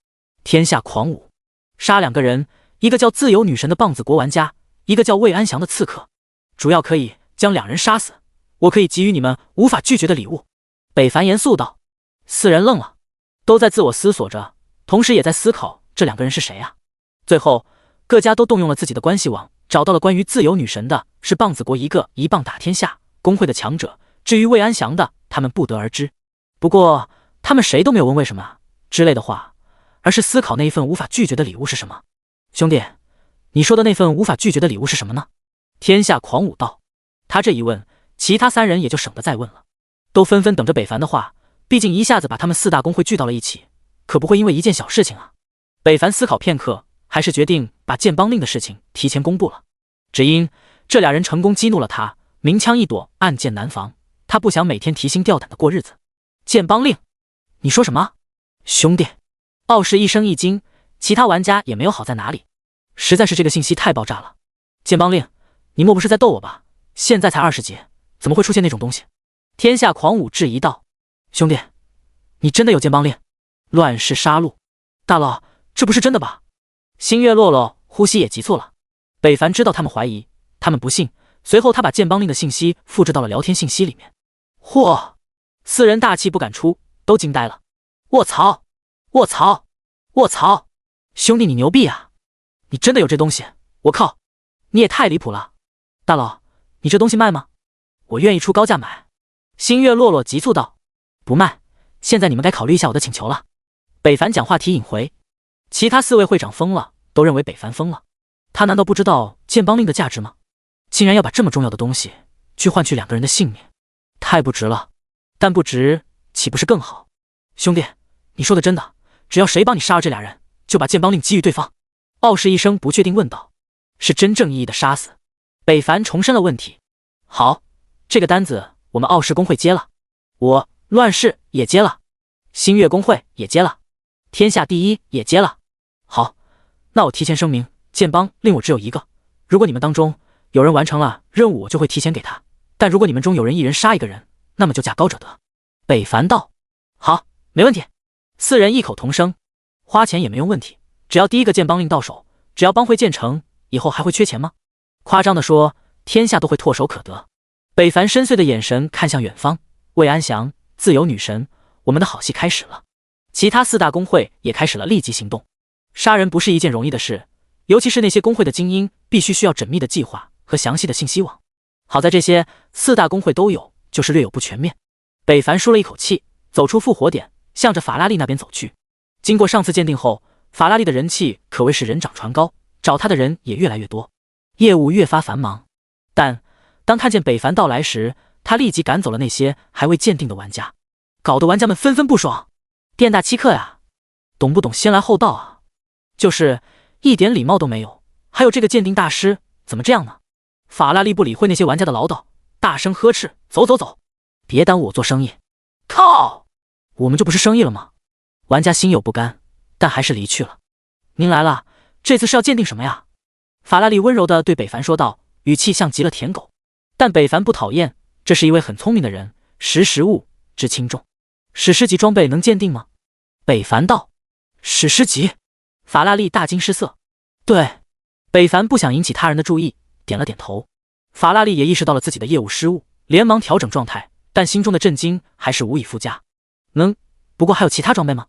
天下狂舞，杀2个人，一个叫自由女神的棒子国玩家，一个叫魏安祥的刺客，主要可以将2人杀死，我可以给予你们无法拒绝的礼物。北凡严肃道。4人愣了，都在自我思索着，同时也在思考这2个人是谁啊。最后各家都动用了自己的关系网，找到了关于自由女神的，是棒子国一个一棒打天下公会的强者，至于魏安祥的，他们不得而知。不过他们谁都没有问为什么之类的话，而是思考那一份无法拒绝的礼物是什么。兄弟，你说的那份无法拒绝的礼物是什么呢？天下狂舞道。他这一问，其他3人也就省得再问了，都纷纷等着北凡的话，毕竟一下子把他们4大公会聚到了一起，可不会因为一件小事情啊。北凡思考片刻，还是决定把剑帮令的事情提前公布了，只因这2人成功激怒了他，明枪易躲，暗箭难防，他不想每天提心吊胆的过日子。剑帮令？你说什么？兄弟！傲视一声一惊，其他玩家也没有好在哪里，实在是这个信息太爆炸了。剑帮令？你莫不是在逗我吧？现在才20级，怎么会出现那种东西？天下狂舞质疑道。兄弟，你真的有剑帮令？乱世杀戮，大佬，这不是真的吧？星月洛洛呼吸也急促了。北凡知道他们怀疑，他们不信，随后他把剑帮令的信息复制到了聊天信息里面。嚯！4人大气不敢出，都惊呆了。卧槽！卧槽！卧槽！兄弟你牛逼啊！你真的有这东西？我靠！你也太离谱了！大佬，你这东西卖吗？我愿意出高价买。星月洛洛急促道。不卖，现在你们该考虑一下我的请求了。北凡讲话题引回，其他4位会长疯了，都认为北凡疯了。他难道不知道剑帮令的价值吗？竟然要把这么重要的东西去换取2个人的性命，太不值了。但不值岂不是更好？兄弟，你说的真的？只要谁帮你杀了这俩人，就把剑帮令给予对方。傲视一声不确定问道。是真正意义的杀死？北凡重申了问题。好，这个单子我们傲视公会接了，我乱世也接了，星月公会也接了，天下第一也接了。好，那我提前声明，剑帮令我只有一个，如果你们当中有人完成了任务，我就会提前给他，但如果你们中有人一人杀一个人，那么就价高者得。北凡道。好，没问题。四人异口同声。花钱也没用问题，只要第一个剑帮令到手，只要帮会建成，以后还会缺钱吗？夸张地说，天下都会唾手可得。北凡深邃的眼神看向远方，魏安祥，自由女神，我们的好戏开始了。其他四大公会也开始了立即行动。杀人不是一件容易的事，尤其是那些公会的精英，必须需要缜密的计划和详细的信息网。好在这些四大公会都有，就是略有不全面。北凡舒了一口气，走出复活点，向着法拉利那边走去。经过上次鉴定后，法拉利的人气可谓是人涨船高，找他的人也越来越多，业务越发繁忙。但当看见北凡到来时，他立即赶走了那些还未鉴定的玩家，搞得玩家们纷纷不爽。店大欺客呀，懂不懂先来后到啊？就是一点礼貌都没有。还有这个鉴定大师怎么这样呢？法拉利不理会那些玩家的唠叨，大声呵斥：走走走，别耽误我做生意。靠，我们这不是生意了吗？玩家心有不甘，但还是离去了。您来了，这次是要鉴定什么呀？法拉利温柔地对北凡说道，语气像极了舔狗。但北凡不讨厌，这是一位很聪明的人，识时务，知轻重。史诗级装备能鉴定吗？北凡道。史诗级？法拉利大惊失色。对。北凡不想引起他人的注意，点了点头。法拉利也意识到了自己的业务失误，连忙调整状态，但心中的震惊还是无以复加。不过还有其他装备吗？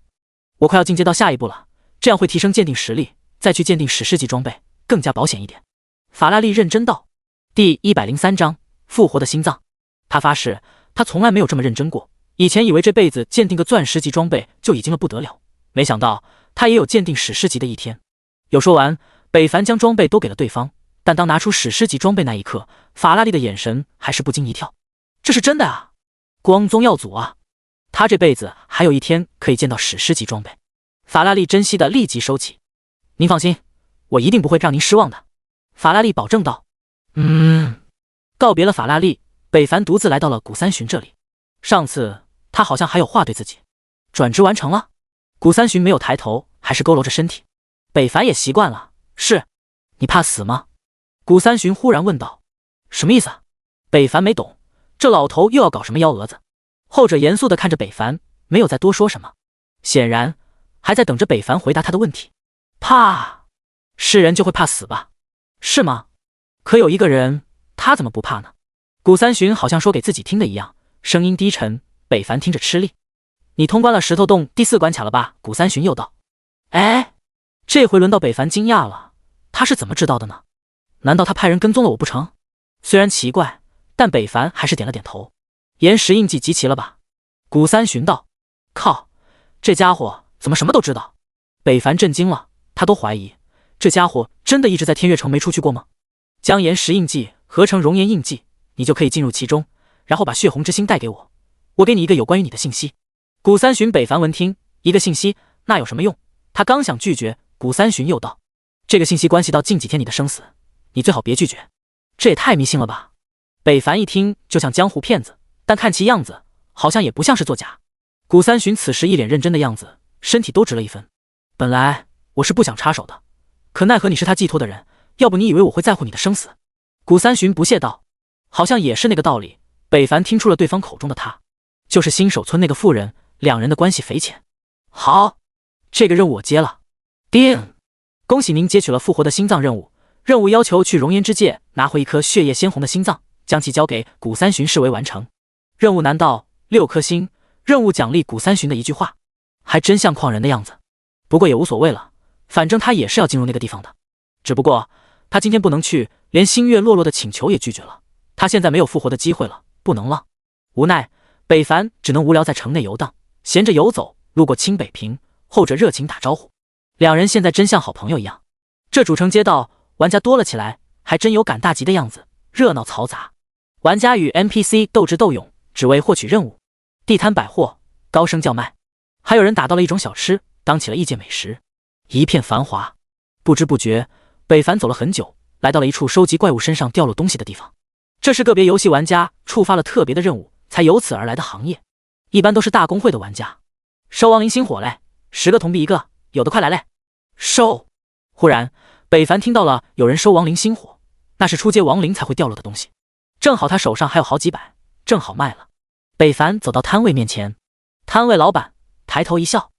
我快要进阶到下一步了，这样会提升鉴定实力，再去鉴定史诗级装备，更加保险一点。法拉利认真道。第103章复活的心脏。他发誓，他从来没有这么认真过。以前以为这辈子鉴定个钻石级装备就已经了不得了，没想到他也有鉴定史诗级的一天。有说完，北凡将装备都给了对方，但当拿出史诗级装备那一刻，法拉利的眼神还是不禁一跳。这是真的啊！光宗耀祖啊！他这辈子还有一天可以见到史诗级装备。法拉利珍惜的立即收起。您放心，我一定不会让您失望的。法拉利保证道。告别了法拉利，北凡独自来到了古三旬这里。上次他好像还有话对自己。转职完成了？古三旬没有抬头，还是佝偻着身体。北凡也习惯了。是。你怕死吗？古三旬忽然问道。什么意思？北凡没懂，这老头又要搞什么幺蛾子？后者严肃地看着北凡，没有再多说什么，显然还在等着北凡回答他的问题。怕？是人就会怕死吧？是吗？可有一个人，他怎么不怕呢？古三旬好像说给自己听的一样，声音低沉，北凡听着吃力。你通关了石头洞第4关卡了吧？古三旬又道。哎，这回轮到北凡惊讶了，他是怎么知道的呢？难道他派人跟踪了我不成？虽然奇怪，但北凡还是点了点头。岩石印记集齐了吧？古三旬道。靠，这家伙怎么什么都知道？北凡震惊了，他都怀疑这家伙真的一直在天月城没出去过吗？将岩石印记合成熔岩印记，你就可以进入其中，然后把血红之心带给我，我给你一个有关于你的信息。古三旬北凡闻听，一个信息，那有什么用？他刚想拒绝，古三旬又道，这个信息关系到近几天你的生死，你最好别拒绝。这也太迷信了吧。北凡一听就像江湖骗子，但看其样子好像也不像是作假。古三旬此时一脸认真的样子，身体都直了一分。本来我是不想插手的，可奈何你是他寄托的人，要不你以为我会在乎你的生死？古三旬不屑道。好像也是那个道理。北凡听出了对方口中的他就是新手村那个妇人，两人的关系匪浅。好，这个任务我接了。叮，恭喜您接取了复活的心脏任务。任务要求去熔岩之界拿回一颗血液鲜红的心脏，将其交给古三旬视为完成。任务难道6颗星？任务奖励古三旬的一句话，还真像矿人的样子。不过也无所谓了，反正他也是要进入那个地方的。只不过他今天不能去，连星月落落的请求也拒绝了。他现在没有复活的机会了，不能了。无奈北凡只能无聊在城内游荡，闲着游走，路过清北平，后者热情打招呼。两人现在真像好朋友一样。这主城街道玩家多了起来，还真有赶大集的样子，热闹嘈杂。玩家与 NPC 斗智斗勇，只为获取任务。地摊百货高声叫卖，还有人打到了一种小吃，当起了异界美食，一片繁华。不知不觉，北凡走了很久，来到了一处收集怪物身上掉落东西的地方。这是个别游戏玩家触发了特别的任务才由此而来的行业，一般都是大公会的玩家。收亡灵星火嘞，10个铜币一个，有的快来嘞！收！忽然，北凡听到了有人收亡灵星火，那是初阶亡灵才会掉落的东西，正好他手上还有好几百，正好卖了。北凡走到摊位面前，摊位老板抬头一笑：“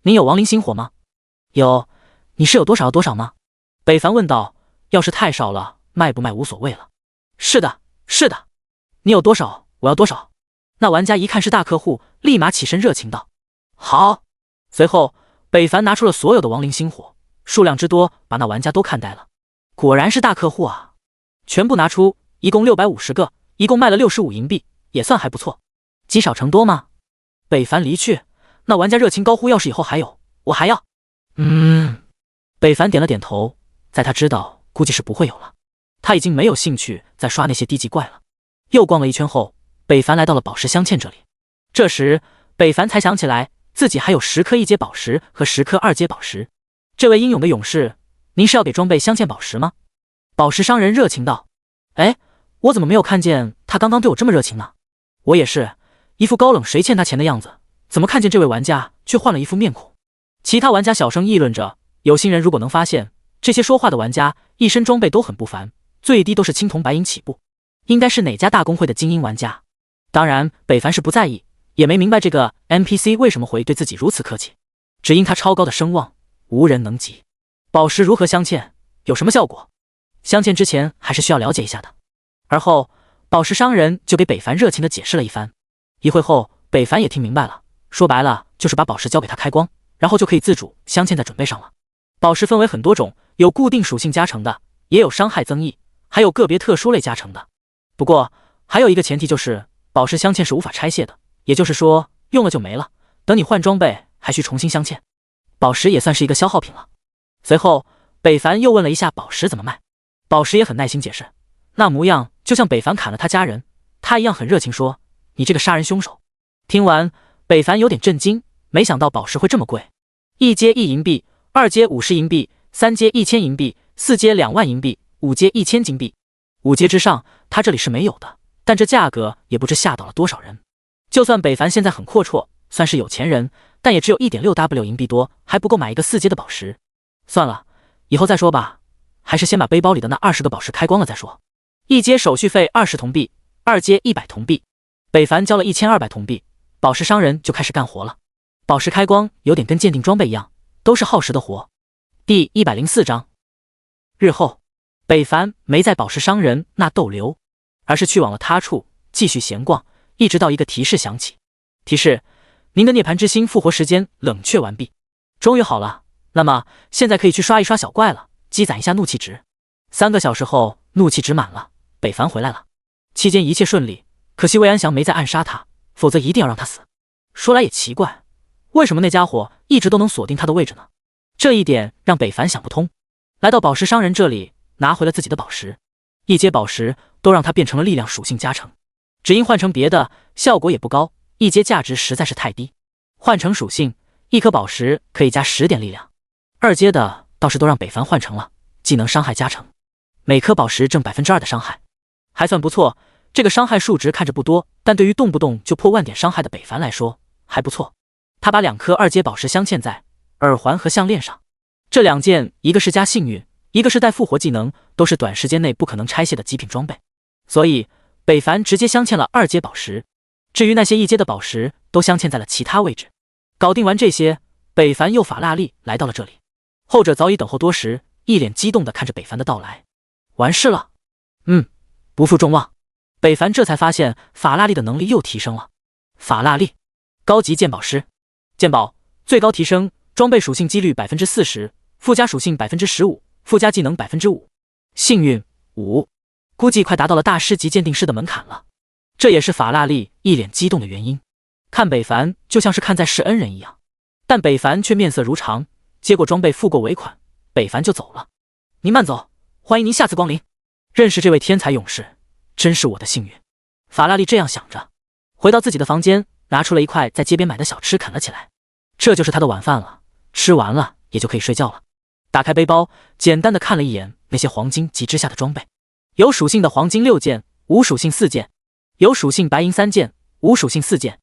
您有亡灵星火吗？”“有。”“你是有多少要多少吗？”北凡问道。“要是太少了，卖不卖无所谓了。”“是的，是的。你有多少，我要多少。”那玩家一看是大客户，立马起身热情道：“好。”随后，北凡拿出了所有的亡灵星火，数量之多，把那玩家都看呆了。果然是大客户啊！全部拿出，一共650个，一共卖了65银币，也算还不错。积少成多吗？北凡离去，那玩家热情高呼：“要是以后还有，我还要。”北凡点了点头，在他知道估计是不会有了，他已经没有兴趣再刷那些低级怪了。又逛了一圈后，北凡来到了宝石镶嵌这里。这时，北凡才想起来自己还有10颗1阶宝石和10颗2阶宝石。这位英勇的勇士，您是要给装备镶嵌宝石吗？宝石商人热情道。哎，我怎么没有看见他刚刚对我这么热情呢？我也是，一副高冷谁欠他钱的样子，怎么看见这位玩家却换了一副面孔？其他玩家小声议论着，有心人如果能发现，这些说话的玩家一身装备都很不凡，最低都是青铜白银起步，应该是哪家大公会的精英玩家。当然，北凡是不在意，也没明白这个 NPC 为什么会对自己如此客气，只因他超高的声望，无人能及。宝石如何镶嵌，有什么效果？镶嵌之前还是需要了解一下的。而后，宝石商人就给北凡热情地解释了一番。一会后，北凡也听明白了，说白了就是把宝石交给他开光，然后就可以自主镶嵌在准备上了。宝石分为很多种，有固定属性加成的，也有伤害增益，还有个别特殊类加成的。不过还有一个前提，就是宝石镶嵌是无法拆卸的，也就是说用了就没了，等你换装备还需重新镶嵌。宝石也算是一个消耗品了。随后北凡又问了一下宝石怎么卖，宝石也很耐心解释，那模样就像北凡砍了他家人，他一样很热情说：“你这个杀人凶手。”听完，北凡有点震惊，没想到宝石会这么贵，1阶1银币，2阶50银币，3阶1000银币，4阶2万银币，5阶1000金币。5阶之上他这里是没有的，但这价格也不知吓到了多少人。就算北凡现在很阔绰，算是有钱人，但也只有 1.6W 银币多，还不够买一个4阶的宝石。算了，以后再说吧，还是先把背包里的那20个宝石开光了再说。1阶手续费20铜币，2阶100铜币。北凡交了1200铜币，宝石商人就开始干活了。宝石开光有点跟鉴定装备一样，都是耗时的活。第104章。日后，北凡没在宝石商人那逗留，而是去往了他处继续闲逛，一直到一个提示响起。提示：您的涅槃之心复活时间冷却完毕。终于好了，那么现在可以去刷一刷小怪了，积攒一下怒气值。3个小时后，怒气值满了，北凡回来了。期间一切顺利，可惜魏安祥没再暗杀他，否则一定要让他死。说来也奇怪，为什么那家伙一直都能锁定他的位置呢？这一点让北凡想不通。来到宝石商人这里，拿回了自己的宝石，1阶宝石都让他变成了力量属性加成，只因换成别的效果也不高，1阶价值实在是太低。换成属性，1颗宝石可以加10点力量。2阶的倒是都让北凡换成了技能伤害加成，每颗宝石挣 2% 的伤害，还算不错。这个伤害数值看着不多，但对于动不动就破万点伤害的北凡来说还不错。他把2颗2阶宝石镶嵌在耳环和项链上，这2件一个是加幸运，一个是带复活技能，都是短时间内不可能拆卸的极品装备，所以北凡直接镶嵌了2阶宝石。至于那些1阶的宝石都镶嵌在了其他位置。搞定完这些，北凡又法拉利来到了这里，后者早已等候多时，一脸激动地看着北凡的到来。完事了。不负众望，北凡这才发现法拉利的能力又提升了。法拉利高级鉴宝师，鉴宝最高提升，装备属性几率 40%， 附加属性 15%， 附加技能 5%， 幸运5，估计快达到了大师级鉴定师的门槛了。这也是法拉利一脸激动的原因。看北凡就像是看在世恩人一样，但北凡却面色如常，接过装备付过尾款，北凡就走了。您慢走，欢迎您下次光临。认识这位天才勇士，真是我的幸运。法拉利这样想着，回到自己的房间，拿出了一块在街边买的小吃啃了起来。这就是他的晚饭了，吃完了也就可以睡觉了。打开背包，简单的看了一眼那些黄金及之下的装备，有属性的黄金6件，无属性4件；有属性白银3件，无属性4件；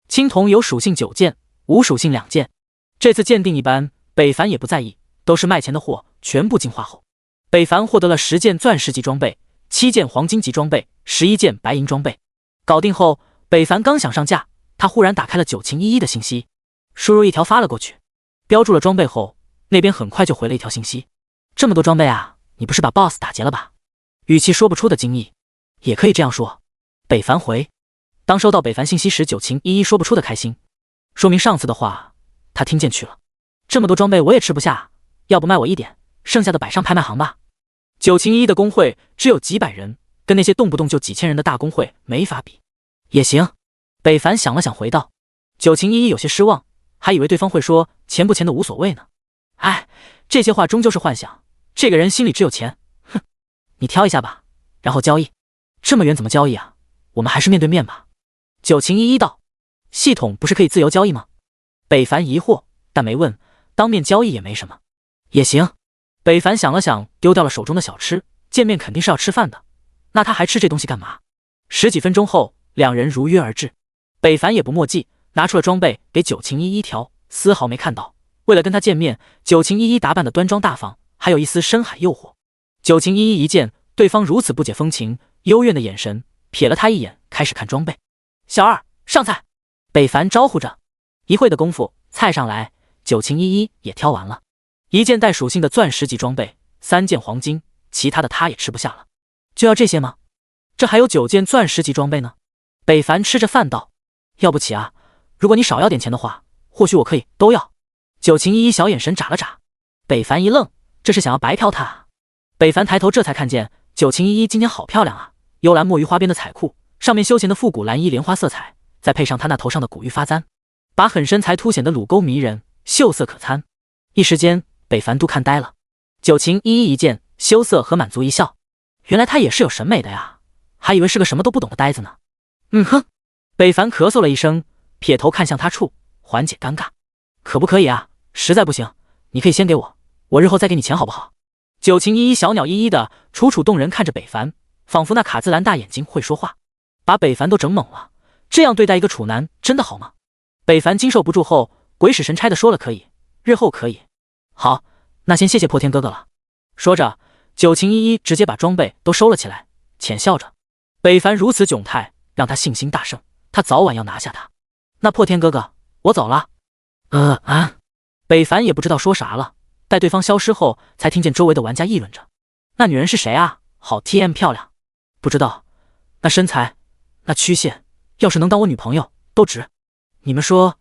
青铜有属性9件，无属性2件。这次鉴定一般，北凡也不在意，都是卖钱的货，全部净化后，北凡获得了10件钻石级装备，7件黄金级装备，11件白银装备。搞定后，北凡刚想上架，他忽然打开了9晴11的信息，输入一条发了过去，标注了装备后，那边很快就回了一条信息：这么多装备啊，你不是把 BOSS 打劫了吧？语气说不出的惊异，也可以这样说。北凡回，当收到北凡信息时，9晴11说不出的开心，说明上次的话他听进去了。这么多装备我也吃不下，要不卖我一点，剩下的摆上拍卖行吧。9晴11的工会只有几百人，跟那些动不动就几千人的大工会没法比。也行，北凡想了想回道。9晴11有些失望，还以为对方会说钱不钱的无所谓呢。哎，这些话终究是幻想，这个人心里只有钱。哼，你挑一下吧，然后交易。这么远怎么交易啊？我们还是面对面吧。9晴11道。系统不是可以自由交易吗？北凡疑惑，但没问，当面交易也没什么。也行。北凡想了想，丢掉了手中的小吃，见面肯定是要吃饭的，那他还吃这东西干嘛？10几分钟后，两人如约而至。北凡也不墨迹，拿出了装备给9晴11挑，丝毫没看到。为了跟他见面，9晴11打扮的端庄大方，还有一丝深海诱惑。9晴11一见对方如此不解风情，幽怨的眼神瞥了他一眼，开始看装备。小二，上菜！北凡招呼着。一会的功夫，菜上来，9晴11也挑完了。1件带属性的钻石级装备，3件黄金，其他的他也吃不下了。就要这些吗？这还有9件钻石级装备呢。北凡吃着饭道。要不起啊，如果你少要点钱的话，或许我可以都要。9晴11小眼神眨了眨。北凡一愣，这是想要白嫖他啊。北凡抬头这才看见9晴11今天好漂亮啊，幽蓝墨鱼花边的彩裤，上面休闲的复古蓝衣莲花色彩，再配上她那头上的古玉发簪，把狠身材凸显的乳沟迷人，秀色可餐。一时间北凡都看呆了。9晴11一见，羞涩和满足一笑，原来他也是有审美的呀，还以为是个什么都不懂的呆子呢。哼。北凡咳嗽了一声，撇头看向他处，缓解尴尬。可不可以啊？实在不行，你可以先给我，我日后再给你钱好不好？9晴11小鸟依依的，楚楚动人看着北凡，仿佛那卡姿兰大眼睛会说话，把北凡都整懵了。这样对待一个处男真的好吗？北凡经受不住后，鬼使神差的说了可以，日后可以。好，那先谢谢破天哥哥了。说着，9晴11直接把装备都收了起来，浅笑着。北凡如此窘态，让他信心大盛，他早晚要拿下他。那破天哥哥，我走了。北凡也不知道说啥了，待对方消失后，才听见周围的玩家议论着：那女人是谁啊？好 TM 漂亮。不知道，那身材，那曲线，要是能当我女朋友，都值。你们说，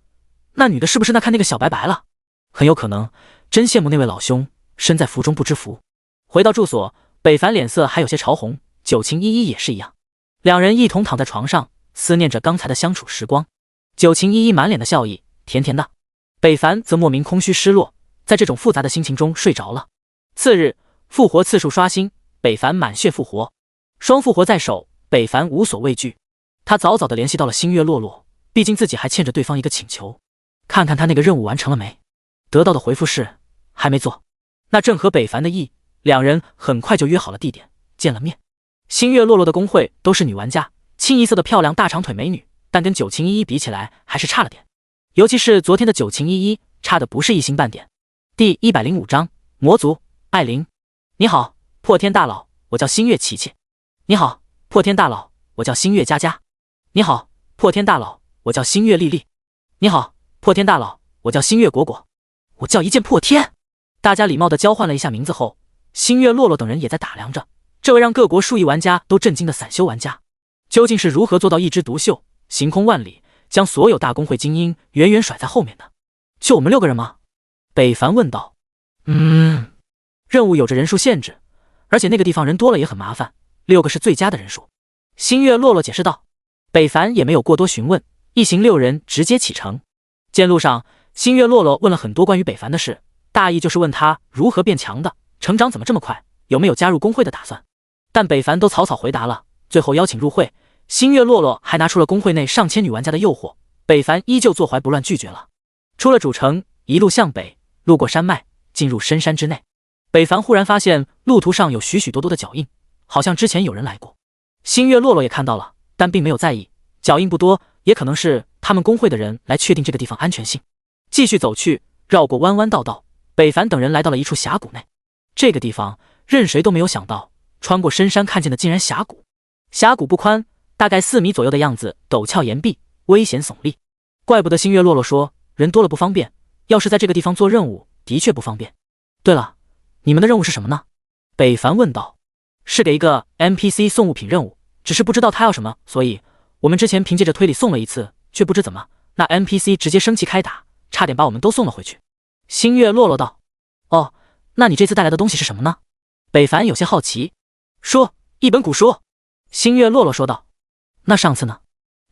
那女的是不是那看那个小白白了？很有可能，真羡慕那位老兄，身在福中不知福。回到住所，北凡脸色还有些潮红，9晴11也是一样。两人一同躺在床上，思念着刚才的相处时光。9晴11满脸的笑意，甜甜的。北凡则莫名空虚失落，在这种复杂的心情中睡着了。次日，复活次数刷新，北凡满血复活，双复活在手，北凡无所畏惧。他早早的联系到了星月洛洛，毕竟自己还欠着对方一个请求，看看他那个任务完成了没。得到的回复是还没做。那正合北凡的意，两人很快就约好了地点，见了面。星月洛洛的工会都是女玩家，清一色的漂亮大长腿美女，但跟9晴11比起来还是差了点。尤其是昨天的9晴11，差的不是一星半点。第105章魔族艾琳。你好，破天大佬，我叫星月琪琪。你好，破天大佬，我叫星月佳佳。你好，破天大佬，我叫星月丽丽。你好，破天大佬，我叫星月果果。我叫一剑破天。大家礼貌地交换了一下名字后，星月洛洛等人也在打量着这位让各国数亿玩家都震惊的散修玩家，究竟是如何做到一枝独秀，行空万里，将所有大公会精英远远甩在后面的？就我们6个人吗？北凡问道。任务有着人数限制，而且那个地方人多了也很麻烦，6个是最佳的人数。星月洛洛解释道。北凡也没有过多询问，一行6人直接启程。见路上，星月洛洛问了很多关于北凡的事，大意就是问他如何变强的，成长怎么这么快，有没有加入工会的打算。但北凡都草草回答了，最后邀请入会。星月洛洛还拿出了工会内上千女玩家的诱惑，北凡依旧坐怀不乱拒绝了。出了主城，一路向北，路过山脉，进入深山之内。北凡忽然发现路途上有许许多多的脚印，好像之前有人来过。星月洛洛也看到了，但并没有在意，脚印不多，也可能是他们工会的人来确定这个地方安全性。继续走去，绕过弯弯道道，北凡等人来到了一处峡谷内。这个地方任谁都没有想到，穿过深山看见的竟然峡谷。峡谷不宽，大概4米左右的样子，陡峭岩壁，危险耸立。怪不得星月洛洛说人多了不方便，要是在这个地方做任务，的确不方便。对了，你们的任务是什么呢？北凡问道。是给一个 NPC 送物品任务，只是不知道他要什么，所以我们之前凭借着推理送了一次，却不知怎么那 NPC 直接生气开打，差点把我们都送了回去。星月洛洛道。哦，那你这次带来的东西是什么呢？北凡有些好奇。说，一本古书。星月洛洛说道。那上次呢？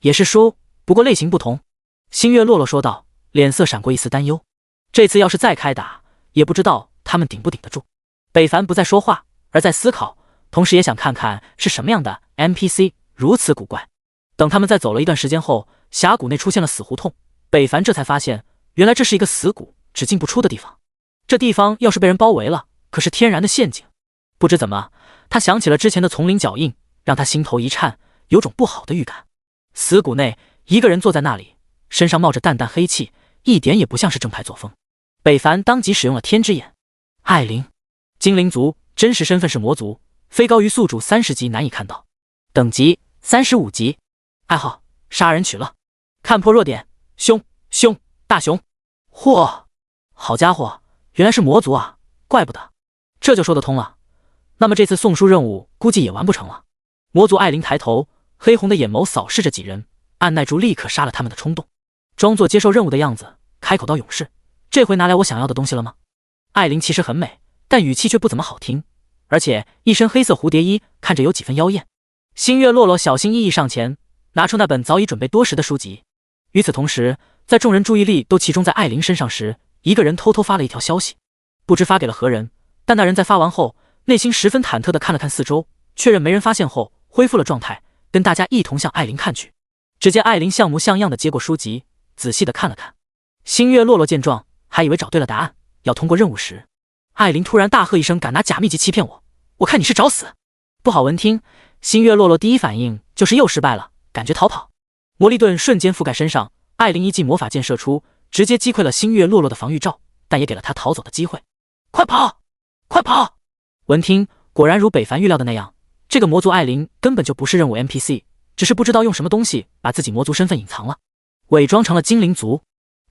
也是书，不过类型不同。星月洛洛说道，脸色闪过一丝担忧。这次要是再开打，也不知道他们顶不顶得住。北凡不再说话，而在思考，同时也想看看是什么样的 NPC 如此古怪。等他们再走了一段时间后，峡谷内出现了死胡同，北凡这才发现，原来这是一个死谷，只进不出的地方。这地方要是被人包围了，可是天然的陷阱。不知怎么，他想起了之前的丛林脚印，让他心头一颤，有种不好的预感。死谷内，一个人坐在那里，身上冒着淡淡黑气，一点也不像是正派作风。北凡当即使用了天之眼。艾琳，精灵族，真实身份是魔族，非高于宿主30级难以看到，等级35级，爱好杀人取乐，看破弱点，凶大熊。嚯，好家伙，原来是魔族啊，怪不得，这就说得通了。那么这次送书任务估计也完不成了。魔族艾琳抬头，黑红的眼眸扫视着几人，按耐住立刻杀了他们的冲动，装作接受任务的样子，开口道：勇士，这回拿来我想要的东西了吗？艾琳其实很美，但语气却不怎么好听，而且一身黑色蝴蝶衣，看着有几分妖艳。星月洛洛小心翼翼上前，拿出那本早已准备多时的书籍。与此同时，在众人注意力都集中在艾琳身上时，一个人偷偷发了一条消息，不知发给了何人，但那人在发完后，内心十分忐忑地看了看四周，确认没人发现后，恢复了状态，跟大家一同向艾琳看去。只见艾琳像模像样地接过书籍，仔细地看了看。星月洛洛见状，还以为找对了答案，要通过任务时，艾琳突然大喝一声：敢拿假秘籍欺骗我，我看你是找死！不好闻听，星月洛洛第一反应就是又失败了，感觉逃跑。魔力盾瞬间覆盖身上，艾琳一记魔法剑射出，直接击溃了星月洛洛的防御罩，但也给了他逃走的机会。快跑！快跑！闻听，果然如北凡预料的那样，这个魔族艾琳根本就不是任务 NPC， 只是不知道用什么东西把自己魔族身份隐藏了，伪装成了精灵族。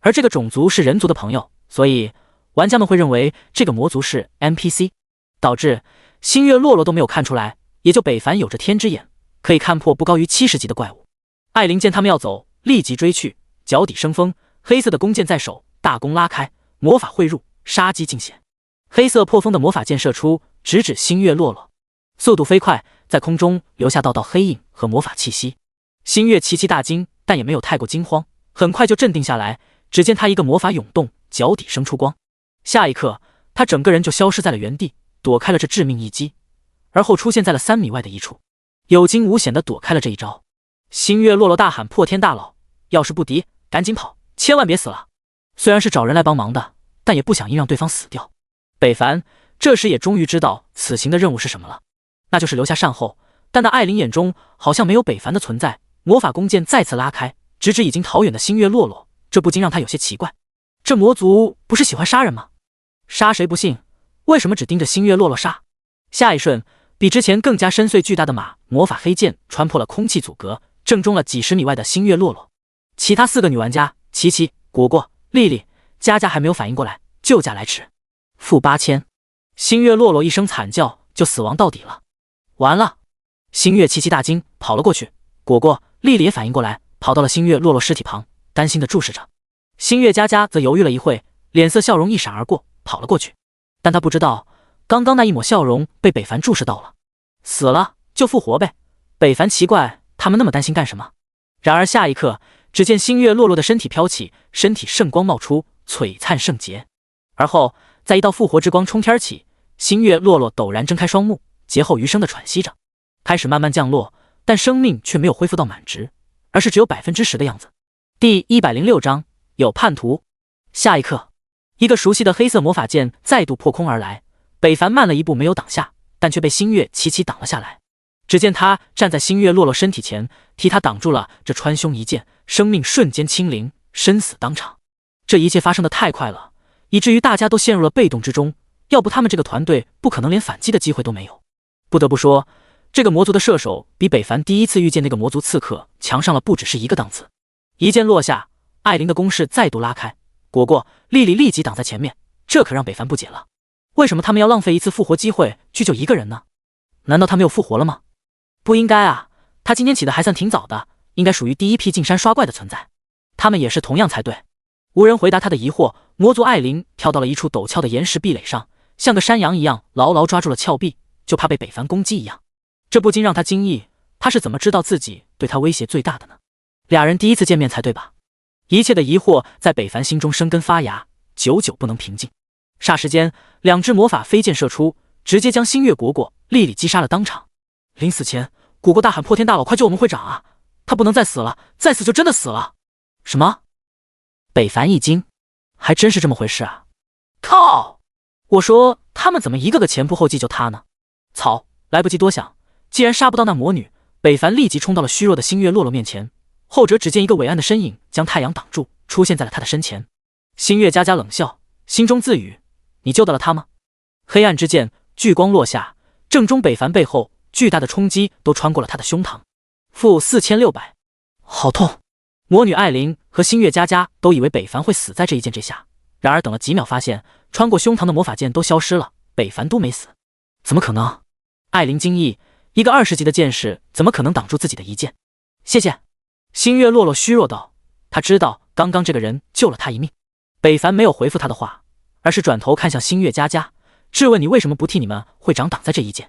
而这个种族是人族的朋友，所以玩家们会认为这个魔族是 NPC， 导致星月洛洛都没有看出来，也就北凡有着天之眼，可以看破不高于70级的怪物。艾琳见他们要走，立即追去，脚底生风，黑色的弓箭在手，大弓拉开，魔法汇入，杀机尽显。黑色破风的魔法剑射出，直指星月洛洛，速度飞快，在空中留下道道黑影和魔法气息。星月齐齐大惊，但也没有太过惊慌，很快就镇定下来。只见他一个魔法涌动，脚底生出光，下一刻他整个人就消失在了原地，躲开了这致命一击，而后出现在了3米外的一处，有惊无险地躲开了这一招。星月洛洛大喊：破天大佬，要是不敌，赶紧跑，千万别死了！虽然是找人来帮忙的，但也不想硬让对方死掉。北凡这时也终于知道此行的任务是什么了，那就是留下善后。但那艾琳眼中好像没有北凡的存在，魔法弓箭再次拉开，直指已经逃远的星月洛洛，这不禁让他有些奇怪，这魔族不是喜欢杀人吗？杀谁不信，为什么只盯着星月洛洛杀？下一瞬，比之前更加深邃巨大的魔法黑剑穿破了空气阻隔，正中了几十米外的星月洛洛。其他4个女玩家琪琪、果果、丽丽、佳佳还没有反应过来，救驾来迟。负8000，星月洛洛一声惨叫，就死亡到底了。完了！星月琪琪大惊，跑了过去。果果、丽丽也反应过来，跑到了星月洛洛尸体旁，担心地注视着。星月佳佳则犹豫了一会，脸色笑容一闪而过，跑了过去。但他不知道，刚刚那一抹笑容被北凡注视到了。死了就复活呗，北凡奇怪他们那么担心干什么。然而下一刻，只见星月洛洛的身体飘起，身体圣光冒出，璀璨圣洁。而后在一道复活之光冲天起，星月洛洛陡然睁开双目，劫后余生地喘息着，开始慢慢降落，但生命却没有恢复到满值，而是只有10%的样子。第106章有叛徒。下一刻，一个熟悉的黑色魔法剑再度破空而来，北凡慢了一步没有挡下，但却被星月齐齐挡了下来。只见他站在星月落落身体前，替他挡住了这穿胸一剑，生命瞬间清零，身死当场。这一切发生的太快了，以至于大家都陷入了被动之中，要不他们这个团队不可能连反击的机会都没有。不得不说，这个魔族的射手比北凡第一次遇见那个魔族刺客强上了不只是一个档次。一剑落下，艾琳的攻势再度拉开，果过莉莉立即挡在前面，这可让北凡不解了。为什么他们要浪费一次复活机会去救一个人呢？难道他没有复活了吗？不应该啊，他今天起的还算挺早的，应该属于第一批进山刷怪的存在。他们也是同样才对。无人回答他的疑惑，魔族艾琳跳到了一处陡峭的岩石壁垒上，像个山羊一样牢牢抓住了峭壁，就怕被北凡攻击一样。这不禁让他惊异，他是怎么知道自己对他威胁最大的呢？俩人第一次见面才对吧？一切的疑惑在北凡心中生根发芽，久久不能平静。霎时间，两只魔法飞剑射出，直接将星月果果、莉莉击杀了当场。临死前，果果大喊：“破天大佬，快救我们会长啊！他不能再死了，再死就真的死了。”什么？北凡一惊，还真是这么回事啊！靠！我说他们怎么一个个前仆后继救他呢？草！来不及多想，既然杀不到那魔女，北凡立即冲到了虚弱的星月落落面前。后者只见一个伟岸的身影将太阳挡住，出现在了他的身前。星月佳佳冷笑，心中自语：“你救到了他吗？”黑暗之间，巨光落下，正中北凡背后，巨大的冲击都穿过了他的胸膛。负4600，好痛！魔女艾琳和星月佳佳都以为北凡会死在这一剑之下，然而等了几秒，发现穿过胸膛的魔法剑都消失了，北凡都没死。怎么可能？艾琳惊异，一个20级的剑士怎么可能挡住自己的一剑？谢谢。星月落落虚弱道，他知道刚刚这个人救了他一命。北凡没有回复他的话，而是转头看向星月佳佳，质问：“你为什么不替你们会长挡在这一剑？”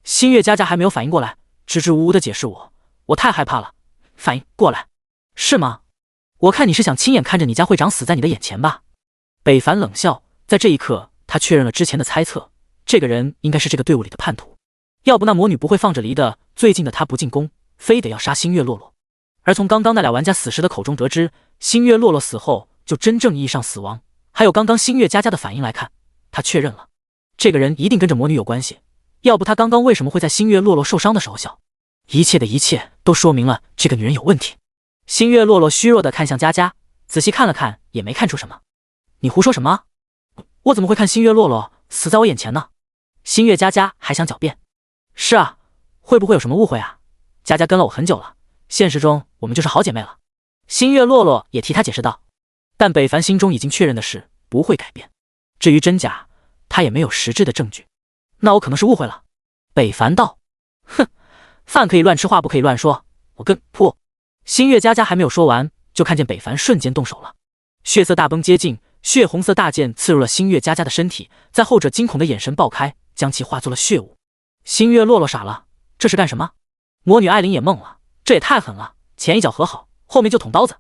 星月佳佳还没有反应过来，支支吾吾的解释：“我太害怕了。”反应过来，是吗？我看你是想亲眼看着你家会长死在你的眼前吧？北凡冷笑，在这一刻，他确认了之前的猜测，这个人应该是这个队伍里的叛徒，要不那魔女不会放着离的最近的他不进攻，非得要杀星月落落。而从刚刚那俩玩家死时的口中得知，星月落落死后就真正意义上死亡，还有刚刚星月佳佳的反应来看，他确认了，这个人一定跟着魔女有关系，要不他刚刚为什么会在星月落落受伤的时候笑？一切的一切都说明了这个女人有问题。星月落落虚弱地看向佳佳，仔细看了看也没看出什么。你胡说什么？我怎么会看星月落落死在我眼前呢？星月佳佳还想狡辩。是啊，会不会有什么误会啊？佳佳跟了我很久了，现实中我们就是好姐妹了。星月落落也替他解释道。但北凡心中已经确认的事不会改变，至于真假，他也没有实质的证据。那我可能是误会了。北凡道。哼，饭可以乱吃，话不可以乱说。我跟噗！星月佳佳还没有说完，就看见北凡瞬间动手了。血色大崩接近，血红色大剑刺入了星月佳佳的身体，在后者惊恐的眼神爆开，将其化作了血雾。星月落落傻了，这是干什么？魔女艾琳也懵了，这也太狠了，前一脚和好，后面就捅刀子。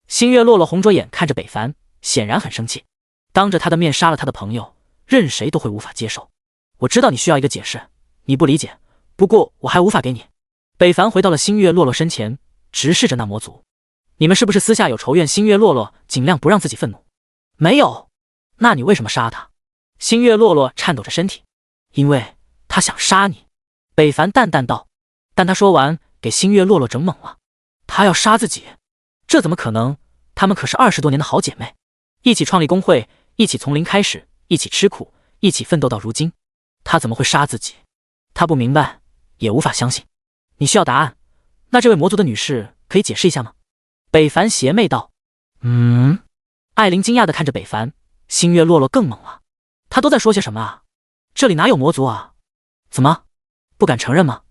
星月落落红着眼看着北凡，显然很生气，当着他的面杀了他的朋友，任谁都会无法接受。我知道你需要一个解释，你不理解，不过我还无法给你。北凡回到了星月落落身前，直视着那魔族。你们是不是私下有仇怨？星月落落尽量不让自己愤怒。没有。那你为什么杀他？星月落落颤抖着身体。因为他想杀你。北凡淡淡道。但他说完，给星月落落整懵了。他要杀自己？这怎么可能？他们可是20多年的好姐妹，一起创立工会，一起从零开始，一起吃苦，一起奋斗到如今。他怎么会杀自己？他不明白，也无法相信。你需要答案，那这位魔族的女士可以解释一下吗？北凡邪魅道。艾琳惊讶地看着北凡，星月落落更懵了。他都在说些什么啊？这里哪有魔族啊？怎么不敢承认吗？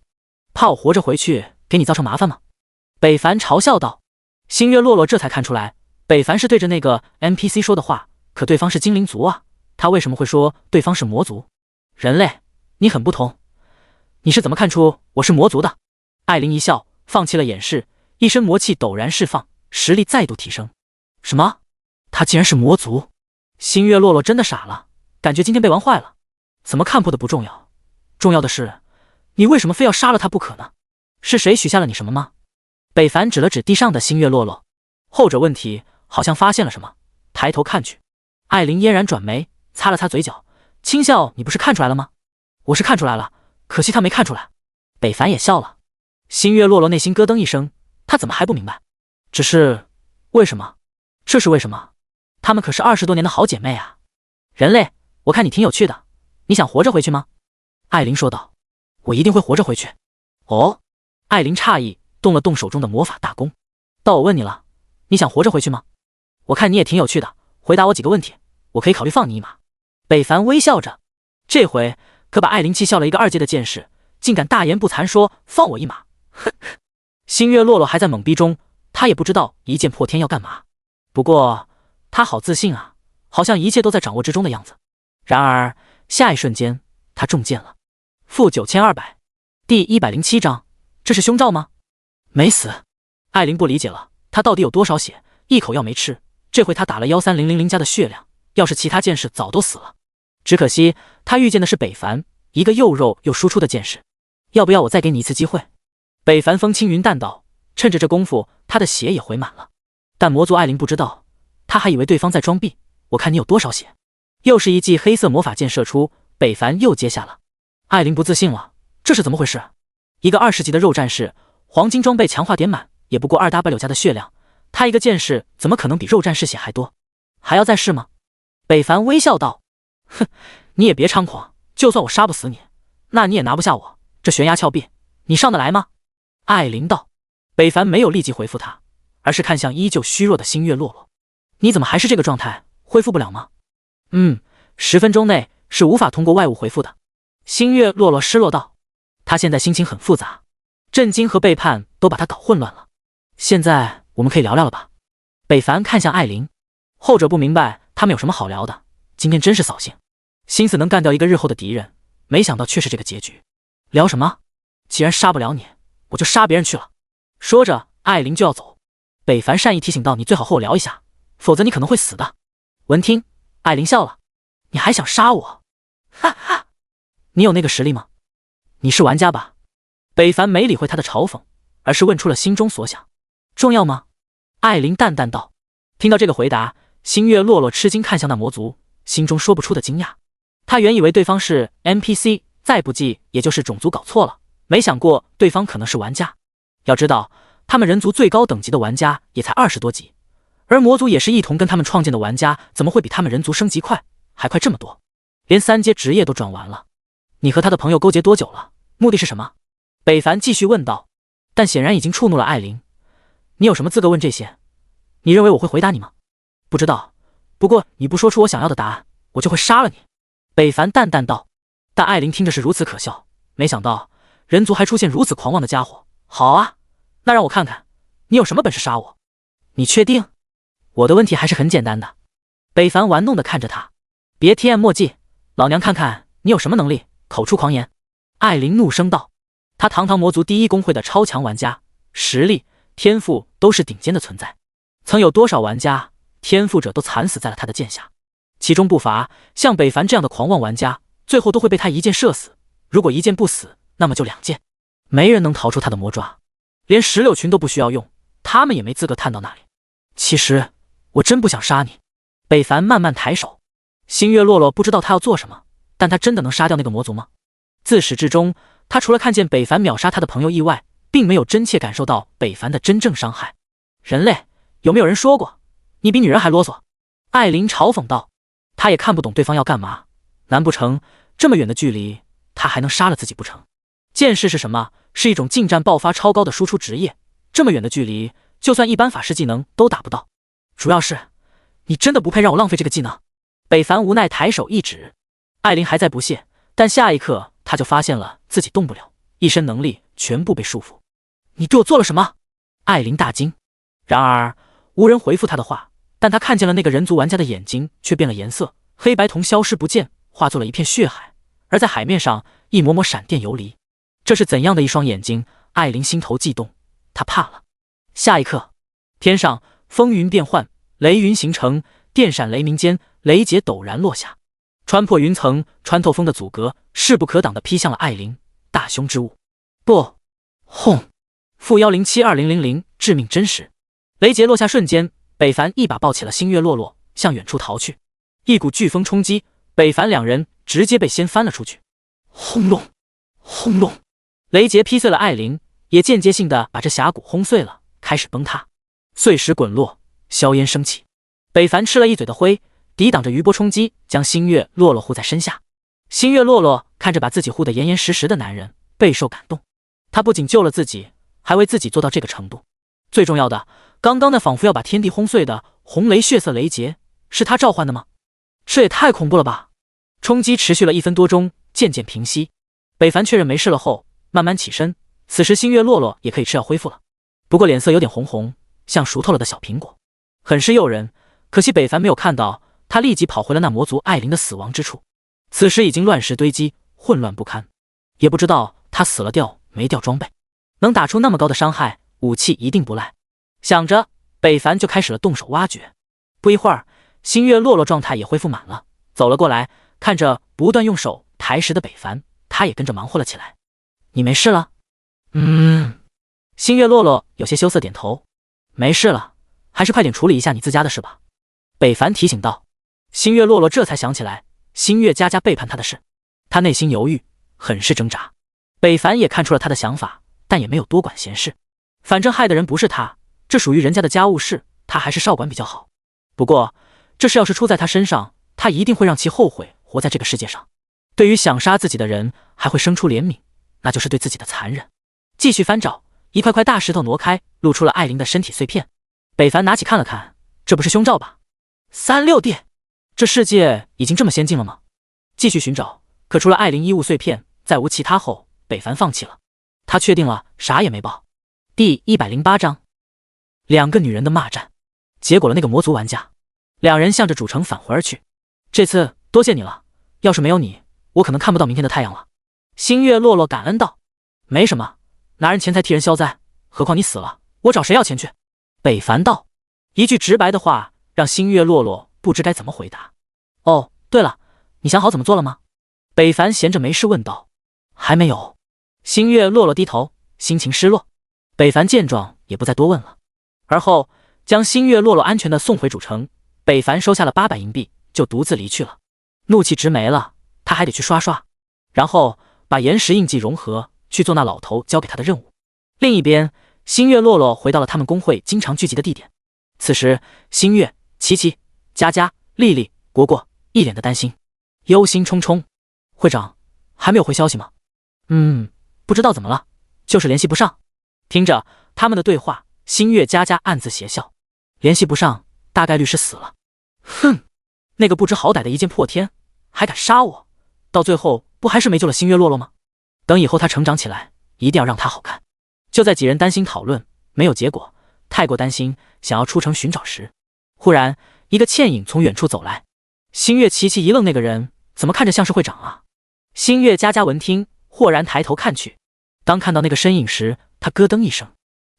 怕我活着回去给你造成麻烦吗？北凡嘲笑道。星月落落这才看出来，北凡是对着那个 NPC 说的话，可对方是精灵族啊，他为什么会说对方是魔族？人类，你很不同。你是怎么看出我是魔族的？艾琳一笑，放弃了掩饰，一身魔气陡然释放，实力再度提升。什么？他竟然是魔族？星月落落真的傻了，感觉今天被玩坏了。怎么看破的不重要，重要的是你为什么非要杀了他不可呢？是谁许下了你什么吗？北凡指了指地上的星月落落。后者问题好像发现了什么，抬头看去。艾琳嫣然转眉，擦了擦嘴角，轻笑：“你不是看出来了吗？”“我是看出来了，可惜他没看出来。”北凡也笑了。星月落落内心咯噔一声，他怎么还不明白？只是为什么？这是为什么？她们可是20多年的好姐妹啊！人类，我看你挺有趣的，你想活着回去吗？艾琳说道。我一定会活着回去。哦，艾琳诧异，动了动手中的魔法大弓。到我问你了，你想活着回去吗？我看你也挺有趣的，回答我几个问题，我可以考虑放你一马。北凡微笑着，这回可把艾琳气笑了一个2阶的剑士，竟敢大言不惭说放我一马。呵呵。星月落落还在懵逼中，他也不知道一剑破天要干嘛。不过他好自信啊，好像一切都在掌握之中的样子。然而下一瞬间，他中箭了。负9200，第107章，这是凶兆吗？没死。艾琳不理解了，他到底有多少血？一口药没吃，这回他打了13000加的血量，要是其他剑士早都死了。只可惜他遇见的是北凡，一个又肉又输出的剑士。要不要我再给你一次机会？北凡风轻云淡道，趁着这功夫，他的血也回满了。但魔族艾琳不知道，他还以为对方在装逼。我看你有多少血。又是一记黑色魔法剑射出，北凡又接下了。艾琳不自信了，这是怎么回事？一个20级的肉战士，黄金装备强化点满，也不过2W 加的血量，他一个剑士怎么可能比肉战士血还多？还要再试吗？北凡微笑道：“哼，你也别猖狂，就算我杀不死你，那你也拿不下我。这悬崖峭壁，你上得来吗？”艾琳道。北凡没有立即回复他，而是看向依旧虚弱的星月落落：“你怎么还是这个状态？恢复不了吗？”“10分钟内是无法通过外物回复的。”星月落落失落道。他现在心情很复杂，震惊和背叛都把他搞混乱了。现在我们可以聊聊了吧？北凡看向艾琳，后者不明白他们有什么好聊的，今天真是扫兴，心思能干掉一个日后的敌人，没想到却是这个结局。聊什么？既然杀不了你，我就杀别人去了。说着，艾琳就要走。北凡善意提醒道：“你最好和我聊一下，否则你可能会死的。”闻听，艾琳笑了：“你还想杀我？哈哈，你有那个实力吗？你是玩家吧？”北凡没理会他的嘲讽，而是问出了心中所想：“重要吗？”艾琳淡淡道。听到这个回答，星月落落吃惊看向那魔族，心中说不出的惊讶。他原以为对方是 NPC， 再不济也就是种族搞错了，没想过对方可能是玩家。要知道，他们人族最高等级的玩家也才20多级，而魔族也是一同跟他们创建的玩家，怎么会比他们人族升级快，还快这么多？连3阶职业都转完了。你和他的朋友勾结多久了？目的是什么？北凡继续问道，但显然已经触怒了艾琳。你有什么资格问这些？你认为我会回答你吗？不知道，不过你不说出我想要的答案，我就会杀了你。北凡淡淡道。但艾琳听着是如此可笑，没想到人族还出现如此狂妄的家伙。好啊，那让我看看你有什么本事杀我。你确定？我的问题还是很简单的。北凡玩弄地看着他，别贴暗墨迹，老娘看看你有什么能力，口出狂言。艾琳怒声道。他堂堂魔族第1公会的超强玩家，实力、天赋都是顶尖的存在，曾有多少玩家、天赋者都惨死在了他的剑下，其中不乏像北凡这样的狂妄玩家，最后都会被他一箭射死。如果一箭不死，那么就2箭，没人能逃出他的魔爪，连石榴群都不需要用，他们也没资格探到那里。其实我真不想杀你。北凡慢慢抬手，星月落落不知道他要做什么，但他真的能杀掉那个魔族吗？自始至终，他除了看见北凡秒杀他的朋友以外，并没有真切感受到北凡的真正伤害。人类，有没有人说过你比女人还啰嗦？艾琳嘲讽道。他也看不懂对方要干嘛，难不成这么远的距离他还能杀了自己不成？剑士是什么？是一种近战爆发超高的输出职业，这么远的距离就算一般法师技能都打不到。主要是你真的不配让我浪费这个技能。北凡无奈抬手一指。艾琳还在不屑，但下一刻他就发现了自己动不了，一身能力全部被束缚。你对我做了什么？艾琳大惊。然而无人回复他的话，但他看见了那个人族玩家的眼睛却变了颜色，黑白瞳消失不见，化作了一片血海，而在海面上一抹抹闪电游离。这是怎样的一双眼睛？艾琳心头悸动，她怕了。下一刻，天上风云变幻，雷云形成，电闪雷鸣间，雷劫陡然落下，穿破云层，穿透风的阻隔，势不可挡地劈向了艾琳。大凶之物！不！轰！负1072000致命真实！雷劫落下瞬间，北凡一把抱起了星月落落，向远处逃去。一股飓风冲击，北凡两人直接被掀翻了出去。轰隆，轰隆，雷劫劈碎了艾琳，也间接性的把这峡谷轰碎了，开始崩塌，碎石滚落，硝烟升起。北凡吃了一嘴的灰，抵挡着余波冲击，将星月落落护在身下。星月落落看着把自己护得严严实实的男人，备受感动。他不仅救了自己，还为自己做到这个程度。最重要的，刚刚那仿佛要把天地轰碎的红雷血色雷劫，是他召唤的吗？这也太恐怖了吧！冲击持续了1分多钟，渐渐平息。北凡确认没事了后，慢慢起身。此时星月落落也可以吃药恢复了，不过脸色有点红红，像熟透了的小苹果，很是诱人。可惜北凡没有看到，他立即跑回了那魔族艾琳的死亡之处。此时已经乱石堆积，混乱不堪，也不知道他死了掉没掉装备，能打出那么高的伤害，武器一定不赖。想着，北凡就开始了动手挖掘。不一会儿，星月落落状态也恢复满了，走了过来，看着不断用手抬石的北凡，他也跟着忙活了起来。你没事了？星月落落有些羞涩点头。没事了，还是快点处理一下你自家的事吧。北凡提醒道。星月落落这才想起来星月佳佳背叛他的事，他内心犹豫，很是挣扎。北凡也看出了他的想法，但也没有多管闲事。反正害的人不是他，这属于人家的家务事，他还是少管比较好。不过这事要是出在他身上，他一定会让其后悔活在这个世界上。对于想杀自己的人，还会生出怜悯，那就是对自己的残忍。继续翻找，一块块大石头挪开，露出了艾琳的身体碎片。北凡拿起看了看，这不是胸罩吧？36D，这世界已经这么先进了吗？继续寻找，可除了艾琳衣物碎片，再无其他后，北凡放弃了。他确定了，啥也没报。第108章，两个女人的骂战，结果了那个魔族玩家。两人向着主城返回而去。这次多谢你了，要是没有你，我可能看不到明天的太阳了。星月落落感恩道。没什么，拿人钱财替人消灾，何况你死了，我找谁要钱去？北凡道。一句直白的话让星月落落不知该怎么回答。哦，对了，你想好怎么做了吗？北凡闲着没事问道。还没有。星月落落低头，心情失落。北凡见状也不再多问了，而后将星月落落安全的送回主城。北凡收下了800银币，就独自离去了。怒气值没了，他还得去刷刷，然后把岩石印记融合，去做那老头交给他的任务。另一边，星月落落回到了他们工会经常聚集的地点。此时，星月、琪琪、佳佳、丽丽、果果一脸的担心，忧心忡忡。会长，还没有回消息吗？不知道怎么了，就是联系不上。听着他们的对话，星月佳佳暗自邪笑，联系不上，大概率是死了。哼，那个不知好歹的一剑破天，还敢杀我，到最后不还是没救了星月落落吗？等以后他成长起来，一定要让他好看。就在几人担心讨论没有结果，太过担心想要出城寻找时，忽然一个倩影从远处走来。星月琪琪一愣，那个人怎么看着像是会长啊？星月佳佳闻听，豁然抬头看去，当看到那个身影时，他咯噔一声，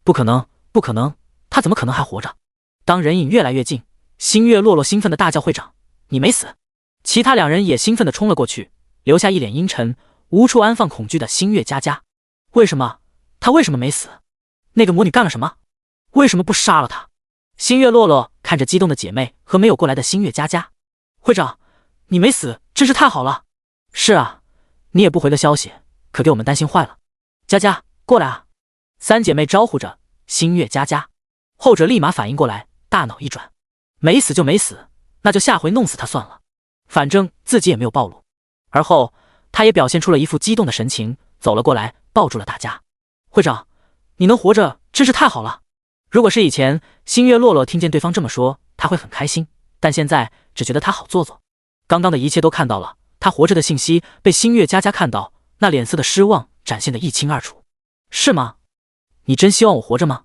不可能，不可能，他怎么可能还活着？当人影越来越近，星月落落兴奋的大叫：“会长，你没死！”其他两人也兴奋的冲了过去，留下一脸阴沉、无处安放恐惧的星月佳佳。为什么？他为什么没死？那个魔女干了什么？为什么不杀了他？星月落落看着激动的姐妹和没有过来的星月佳佳，会长，你没死，真是太好了。是啊，你也不回个消息，可给我们担心坏了。佳佳，过来啊！三姐妹招呼着星月佳佳，后者立马反应过来，大脑一转，没死就没死，那就下回弄死他算了，反正自己也没有暴露。而后他也表现出了一副激动的神情，走了过来，抱住了大家。会长，你能活着真是太好了。如果是以前，星月落落听见对方这么说，他会很开心，但现在只觉得他好做作。刚刚的一切都看到了，他活着的信息被星月佳佳看到，那脸色的失望展现得一清二楚。是吗？你真希望我活着吗？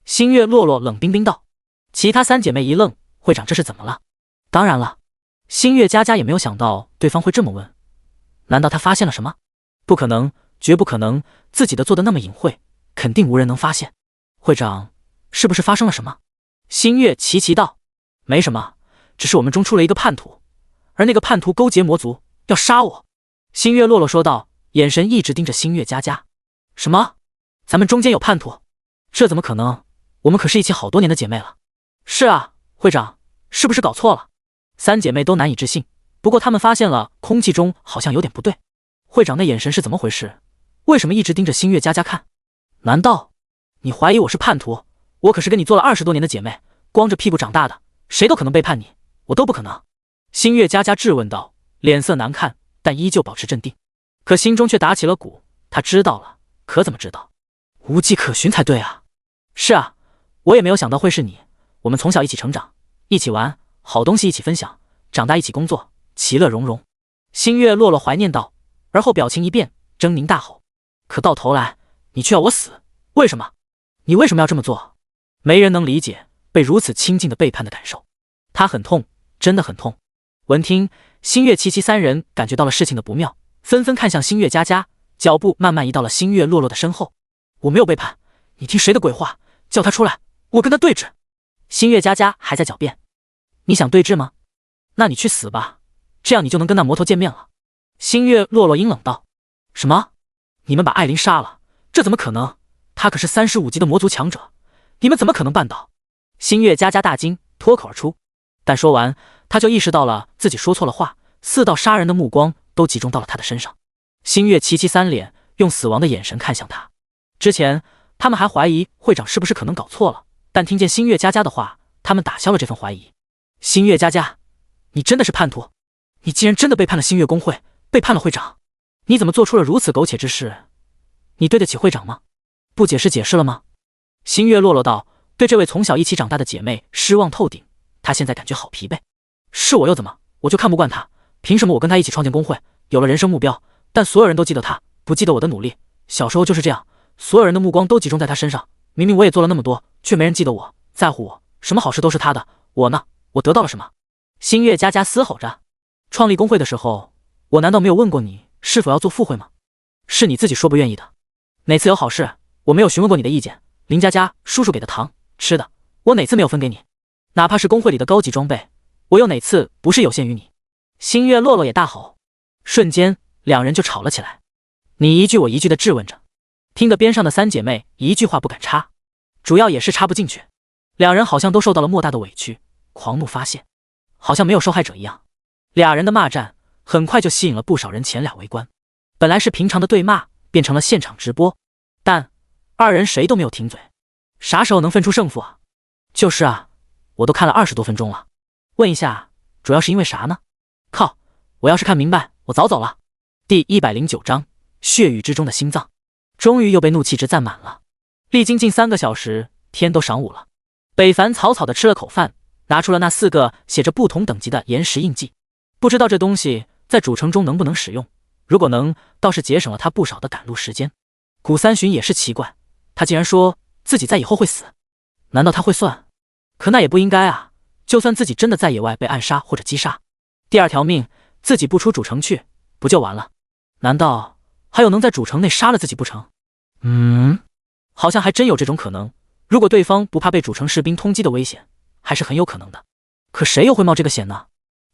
星月落落冷冰冰道。其他三姐妹一愣，会长这是怎么了？当然了，星月佳佳也没有想到对方会这么问，难道他发现了什么？不可能，绝不可能，自己的做的那么隐晦，肯定无人能发现。会长，是不是发生了什么？星月齐齐道。没什么，只是我们中出了一个叛徒，而那个叛徒勾结魔族，要杀我。星月落落说道，眼神一直盯着星月佳佳。什么？咱们中间有叛徒？这怎么可能？我们可是一起好多年的姐妹了。是啊，会长，是不是搞错了？三姐妹都难以置信，不过她们发现了空气中好像有点不对。会长那眼神是怎么回事？为什么一直盯着星月佳佳看？难道你怀疑我是叛徒？我可是跟你做了20多年的姐妹，光着屁股长大的，谁都可能背叛你，我都不可能。星月佳佳质问道，脸色难看，但依旧保持镇定，可心中却打起了鼓。她知道了，可怎么知道？无迹可寻才对啊。是啊，我也没有想到会是你。我们从小一起成长，一起玩，好东西一起分享，长大一起工作，其乐融融。星月落落怀念道，而后表情一变，狰狞大吼：可到头来，你却要我死，为什么？你为什么要这么做？没人能理解被如此亲近的背叛的感受，他很痛，真的很痛。闻听，星月、琪琪三人感觉到了事情的不妙，纷纷看向星月佳佳，脚步慢慢移到了星月落落的身后。我没有背叛，你听谁的鬼话？叫他出来，我跟他对峙。星月佳佳还在狡辩，你想对峙吗？那你去死吧，这样你就能跟那魔头见面了。星月落落阴冷道，什么？你们把艾琳杀了？这怎么可能？他可是35级的魔族强者，你们怎么可能办到？星月佳佳大惊，脱口而出，但说完他就意识到了自己说错了话，4道杀人的目光都集中到了他的身上。星月、琪琪三脸用死亡的眼神看向他。之前他们还怀疑会长是不是可能搞错了，但听见星月佳佳的话，他们打消了这份怀疑。星月佳佳，你真的是叛徒？你既然真的背叛了星月公会，背叛了会长，你怎么做出了如此苟且之事？你对得起会长吗？不解释解释了吗？星月落落道，对这位从小一起长大的姐妹失望透顶，她现在感觉好疲惫。是我又怎么？我就看不惯她，凭什么我跟她一起创建工会，有了人生目标，但所有人都记得她，不记得我的努力。小时候就是这样，所有人的目光都集中在她身上，明明我也做了那么多，却没人记得我，在乎我，什么好事都是她的，我呢？我得到了什么？星月佳佳嘶吼着，创立工会的时候，我难道没有问过你是否要做副会吗？是你自己说不愿意的。哪次有好事，我没有询问过你的意见？林佳佳叔叔给的糖吃的，我哪次没有分给你？哪怕是工会里的高级装备，我有哪次不是有限于你？星月落落也大吼，瞬间两人就吵了起来，你一句我一句的质问着，听得边上的三姐妹一句话不敢插，主要也是插不进去。两人好像都受到了莫大的委屈，狂怒发泄，好像没有受害者一样。俩人的骂战很快就吸引了不少人前来围观。本来是平常的对骂，变成了现场直播，但二人谁都没有停嘴。啥时候能分出胜负啊？就是啊，我都看了20多分钟了。问一下，主要是因为啥呢？靠，我要是看明白，我早走了。第109章，血雨之中的心脏，终于又被怒气值占满了。历经近3个小时，天都晌午了。北凡草草的吃了口饭，拿出了那4个写着不同等级的岩石印记。不知道这东西在主城中能不能使用，如果能，倒是节省了他不少的赶路时间。古三旬也是奇怪，他竟然说自己在以后会死，难道他会算？可那也不应该啊，就算自己真的在野外被暗杀或者击杀，第2条命自己不出主城去，不就完了？难道还有能在主城内杀了自己不成？好像还真有这种可能。如果对方不怕被主城士兵通缉的危险，还是很有可能的。可谁又会冒这个险呢？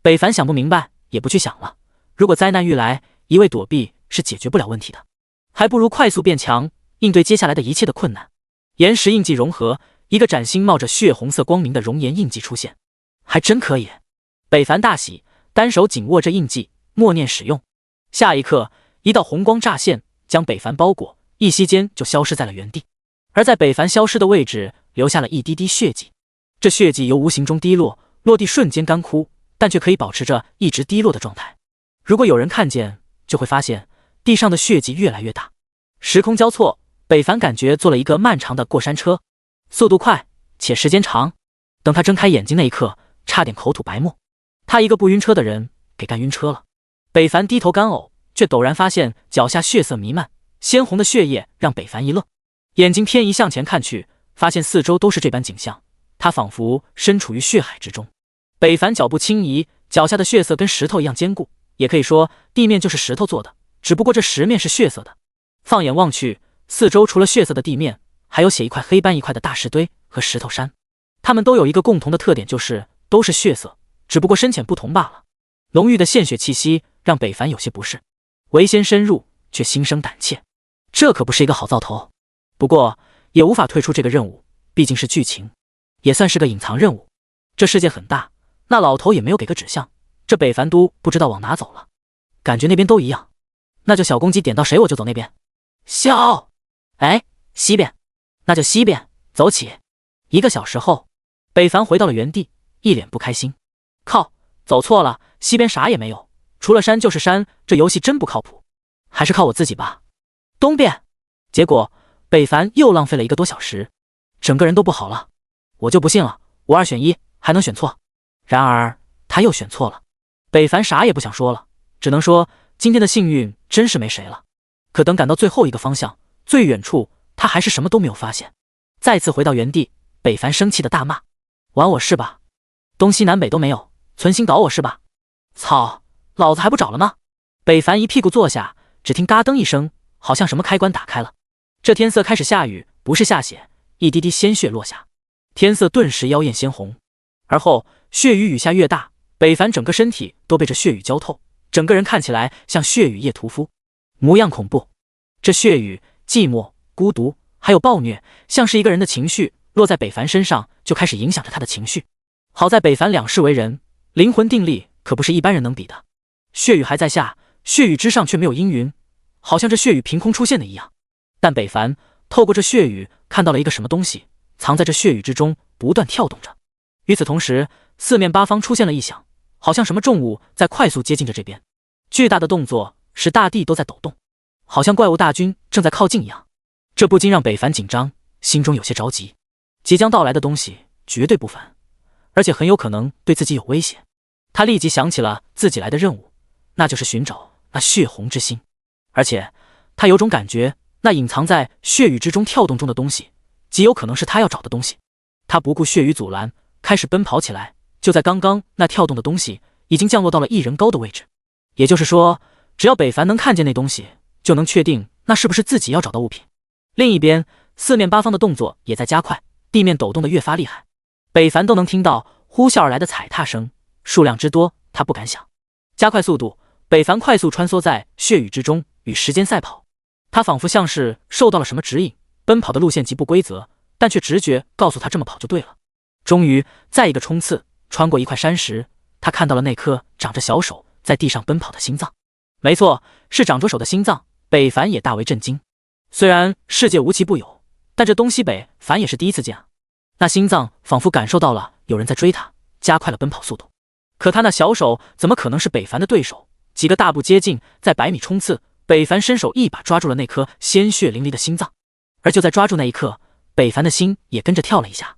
北凡想不明白，也不去想了。如果灾难欲来，一味躲避是解决不了问题的，还不如快速变强，应对接下来的一切的困难。岩石印记融合，一个崭新冒着血红色光明的熔岩印记出现，还真可以。北凡大喜，单手紧握着印记，默念使用。下一刻，一道红光乍现，将北凡包裹，一息间就消失在了原地。而在北凡消失的位置，留下了一滴滴血迹。这血迹由无形中滴落，落地瞬间干枯，但却可以保持着一直滴落的状态。如果有人看见，就会发现地上的血迹越来越大。时空交错，北凡感觉坐了一个漫长的过山车，速度快且时间长。等他睁开眼睛那一刻，差点口吐白沫。他一个不晕车的人，给干晕车了。北凡低头干呕，却陡然发现脚下血色弥漫，鲜红的血液让北凡一愣，眼睛偏移向前看去，发现四周都是这般景象，他仿佛身处于血海之中。北凡脚步轻移，脚下的血色跟石头一样坚固，也可以说地面就是石头做的，只不过这石面是血色的。放眼望去，四周除了血色的地面，还有血一块黑斑一块的大石堆和石头山，它们都有一个共同的特点，就是都是血色，只不过深浅不同罢了。浓郁的献血气息让北凡有些不适，为先深入，却心生胆怯，这可不是一个好兆头。不过也无法退出这个任务，毕竟是剧情，也算是个隐藏任务。这世界很大，那老头也没有给个指向，这北凡都不知道往哪走了，感觉那边都一样。那就小公鸡点到谁我就走那边。小，哎，西边，那就西边，走起。1个小时后，北凡回到了原地，一脸不开心。靠，走错了，西边啥也没有，除了山就是山，这游戏真不靠谱，还是靠我自己吧。东边，结果北凡又浪费了1个多小时，整个人都不好了。我就不信了，5、2选1还能选错。然而他又选错了。北凡啥也不想说了，只能说今天的幸运真是没谁了。可等赶到最后一个方向，最远处，他还是什么都没有发现。再次回到原地，北凡生气的大骂：玩我是吧？东西南北都没有，存心搞我是吧？操，老子还不找了吗？北凡一屁股坐下，只听嘎噔一声，好像什么开关打开了。这天色开始下雨，不是下血，一滴滴鲜血落下，天色顿时妖艳鲜红。而后血雨雨下越大，北凡整个身体都被这血雨浇透，整个人看起来像血雨夜屠夫，模样恐怖。这血雨、寂寞、孤独还有暴虐，像是一个人的情绪落在北凡身上，就开始影响着他的情绪。好在北凡两世为人，灵魂定力可不是一般人能比的。血雨还在下，血雨之上却没有阴云，好像这血雨凭空出现的一样。但北凡透过这血雨看到了一个什么东西，藏在这血雨之中，不断跳动着。与此同时，四面八方出现了异响，好像什么重物在快速接近着这边。巨大的动作使大地都在抖动，好像怪物大军正在靠近一样。这不禁让北凡紧张，心中有些着急。即将到来的东西绝对不凡，而且很有可能对自己有威胁。他立即想起了自己来的任务，那就是寻找那血红之心。而且他有种感觉，那隐藏在血雨之中跳动中的东西，极有可能是他要找的东西。他不顾血雨阻拦，开始奔跑起来。就在刚刚，那跳动的东西已经降落到了1人高的位置。也就是说，只要北凡能看见那东西，就能确定那是不是自己要找到物品。另一边，四面八方的动作也在加快，地面抖动得越发厉害。北凡都能听到呼啸而来的踩踏声，数量之多，他不敢想。加快速度，北凡快速穿梭在血雨之中，与时间赛跑。他仿佛像是受到了什么指引，奔跑的路线极不规则，但却直觉告诉他这么跑就对了。终于，再一个冲刺，穿过一块山石，他看到了那颗长着小手在地上奔跑的心脏。没错，是长着手的心脏。北凡也大为震惊。虽然世界无奇不有，但这东西北凡也是第一次见啊。那心脏仿佛感受到了有人在追他，加快了奔跑速度。可他那小手怎么可能是北凡的对手？几个大步接近，在100米冲刺，北凡伸手一把抓住了那颗鲜血淋漓的心脏。而就在抓住那一刻，北凡的心也跟着跳了一下。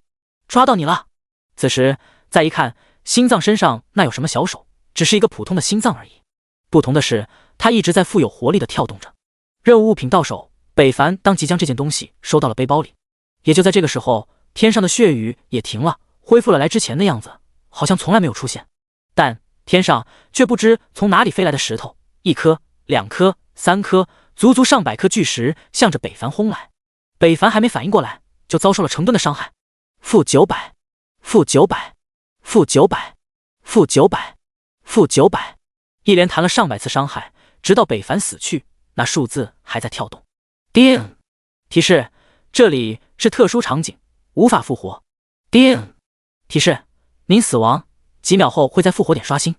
抓到你了！此时再一看，心脏身上那有什么小手，只是一个普通的心脏而已。不同的是，它一直在富有活力的跳动着。任务物品到手，北凡当即将这件东西收到了背包里。也就在这个时候，天上的血雨也停了，恢复了来之前的样子，好像从来没有出现。但天上却不知从哪里飞来的石头，1颗、2颗、3颗，足足上百颗巨石向着北凡轰来。北凡还没反应过来，就遭受了成吨的伤害。负900，负900，负900，负900，负900，一连弹了上百次伤害，直到北凡死去，那数字还在跳动。叮！提示：这里是特殊场景，无法复活。叮！提示：您死亡，几秒后会在复活点刷新。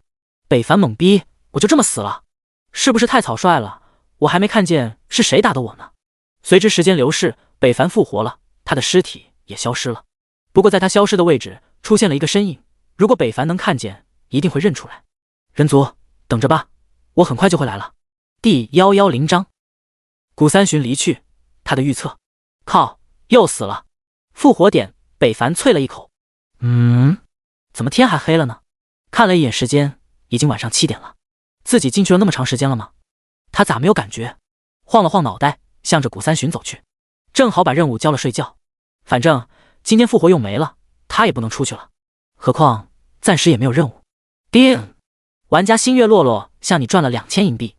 北凡懵逼，我就这么死了？是不是太草率了？我还没看见是谁打的我呢。随之时间流逝，北凡复活了，他的尸体也消失了。不过在他消失的位置出现了一个身影，如果北凡能看见，一定会认出来。人族，等着吧，我很快就会来了。第110章，古三旬离去，他的预测。靠，又死了。复活点，北凡啐了一口。怎么天还黑了呢？看了一眼时间，已经晚上7点了。自己进去了那么长时间了吗？他咋没有感觉？晃了晃脑袋，向着古三旬走去。正好把任务交了睡觉。反正今天复活用没了，他也不能出去了。何况暂时也没有任务。叮！玩家星月洛洛向你赚了2000银币。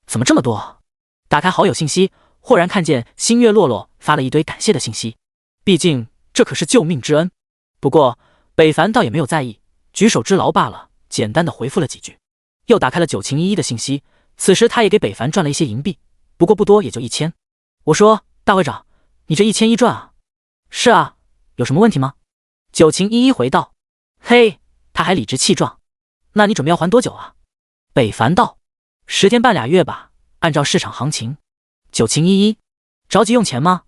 怎么这么多？打开好友信息，豁然看见星月洛洛发了一堆感谢的信息。毕竟这可是救命之恩。不过北凡倒也没有在意，举手之劳罢了，简单的回复了几句。又打开了九晴依依的信息，此时他也给北凡赚了一些银币，不过不多，也就1000。我说大会长，你这1000一赚啊？是啊，有什么问题吗？九晴一一回道。嘿，他还理直气壮。那你准备要还多久啊？北凡道：10天半2月吧，按照市场行情。九晴一一：着急用钱吗？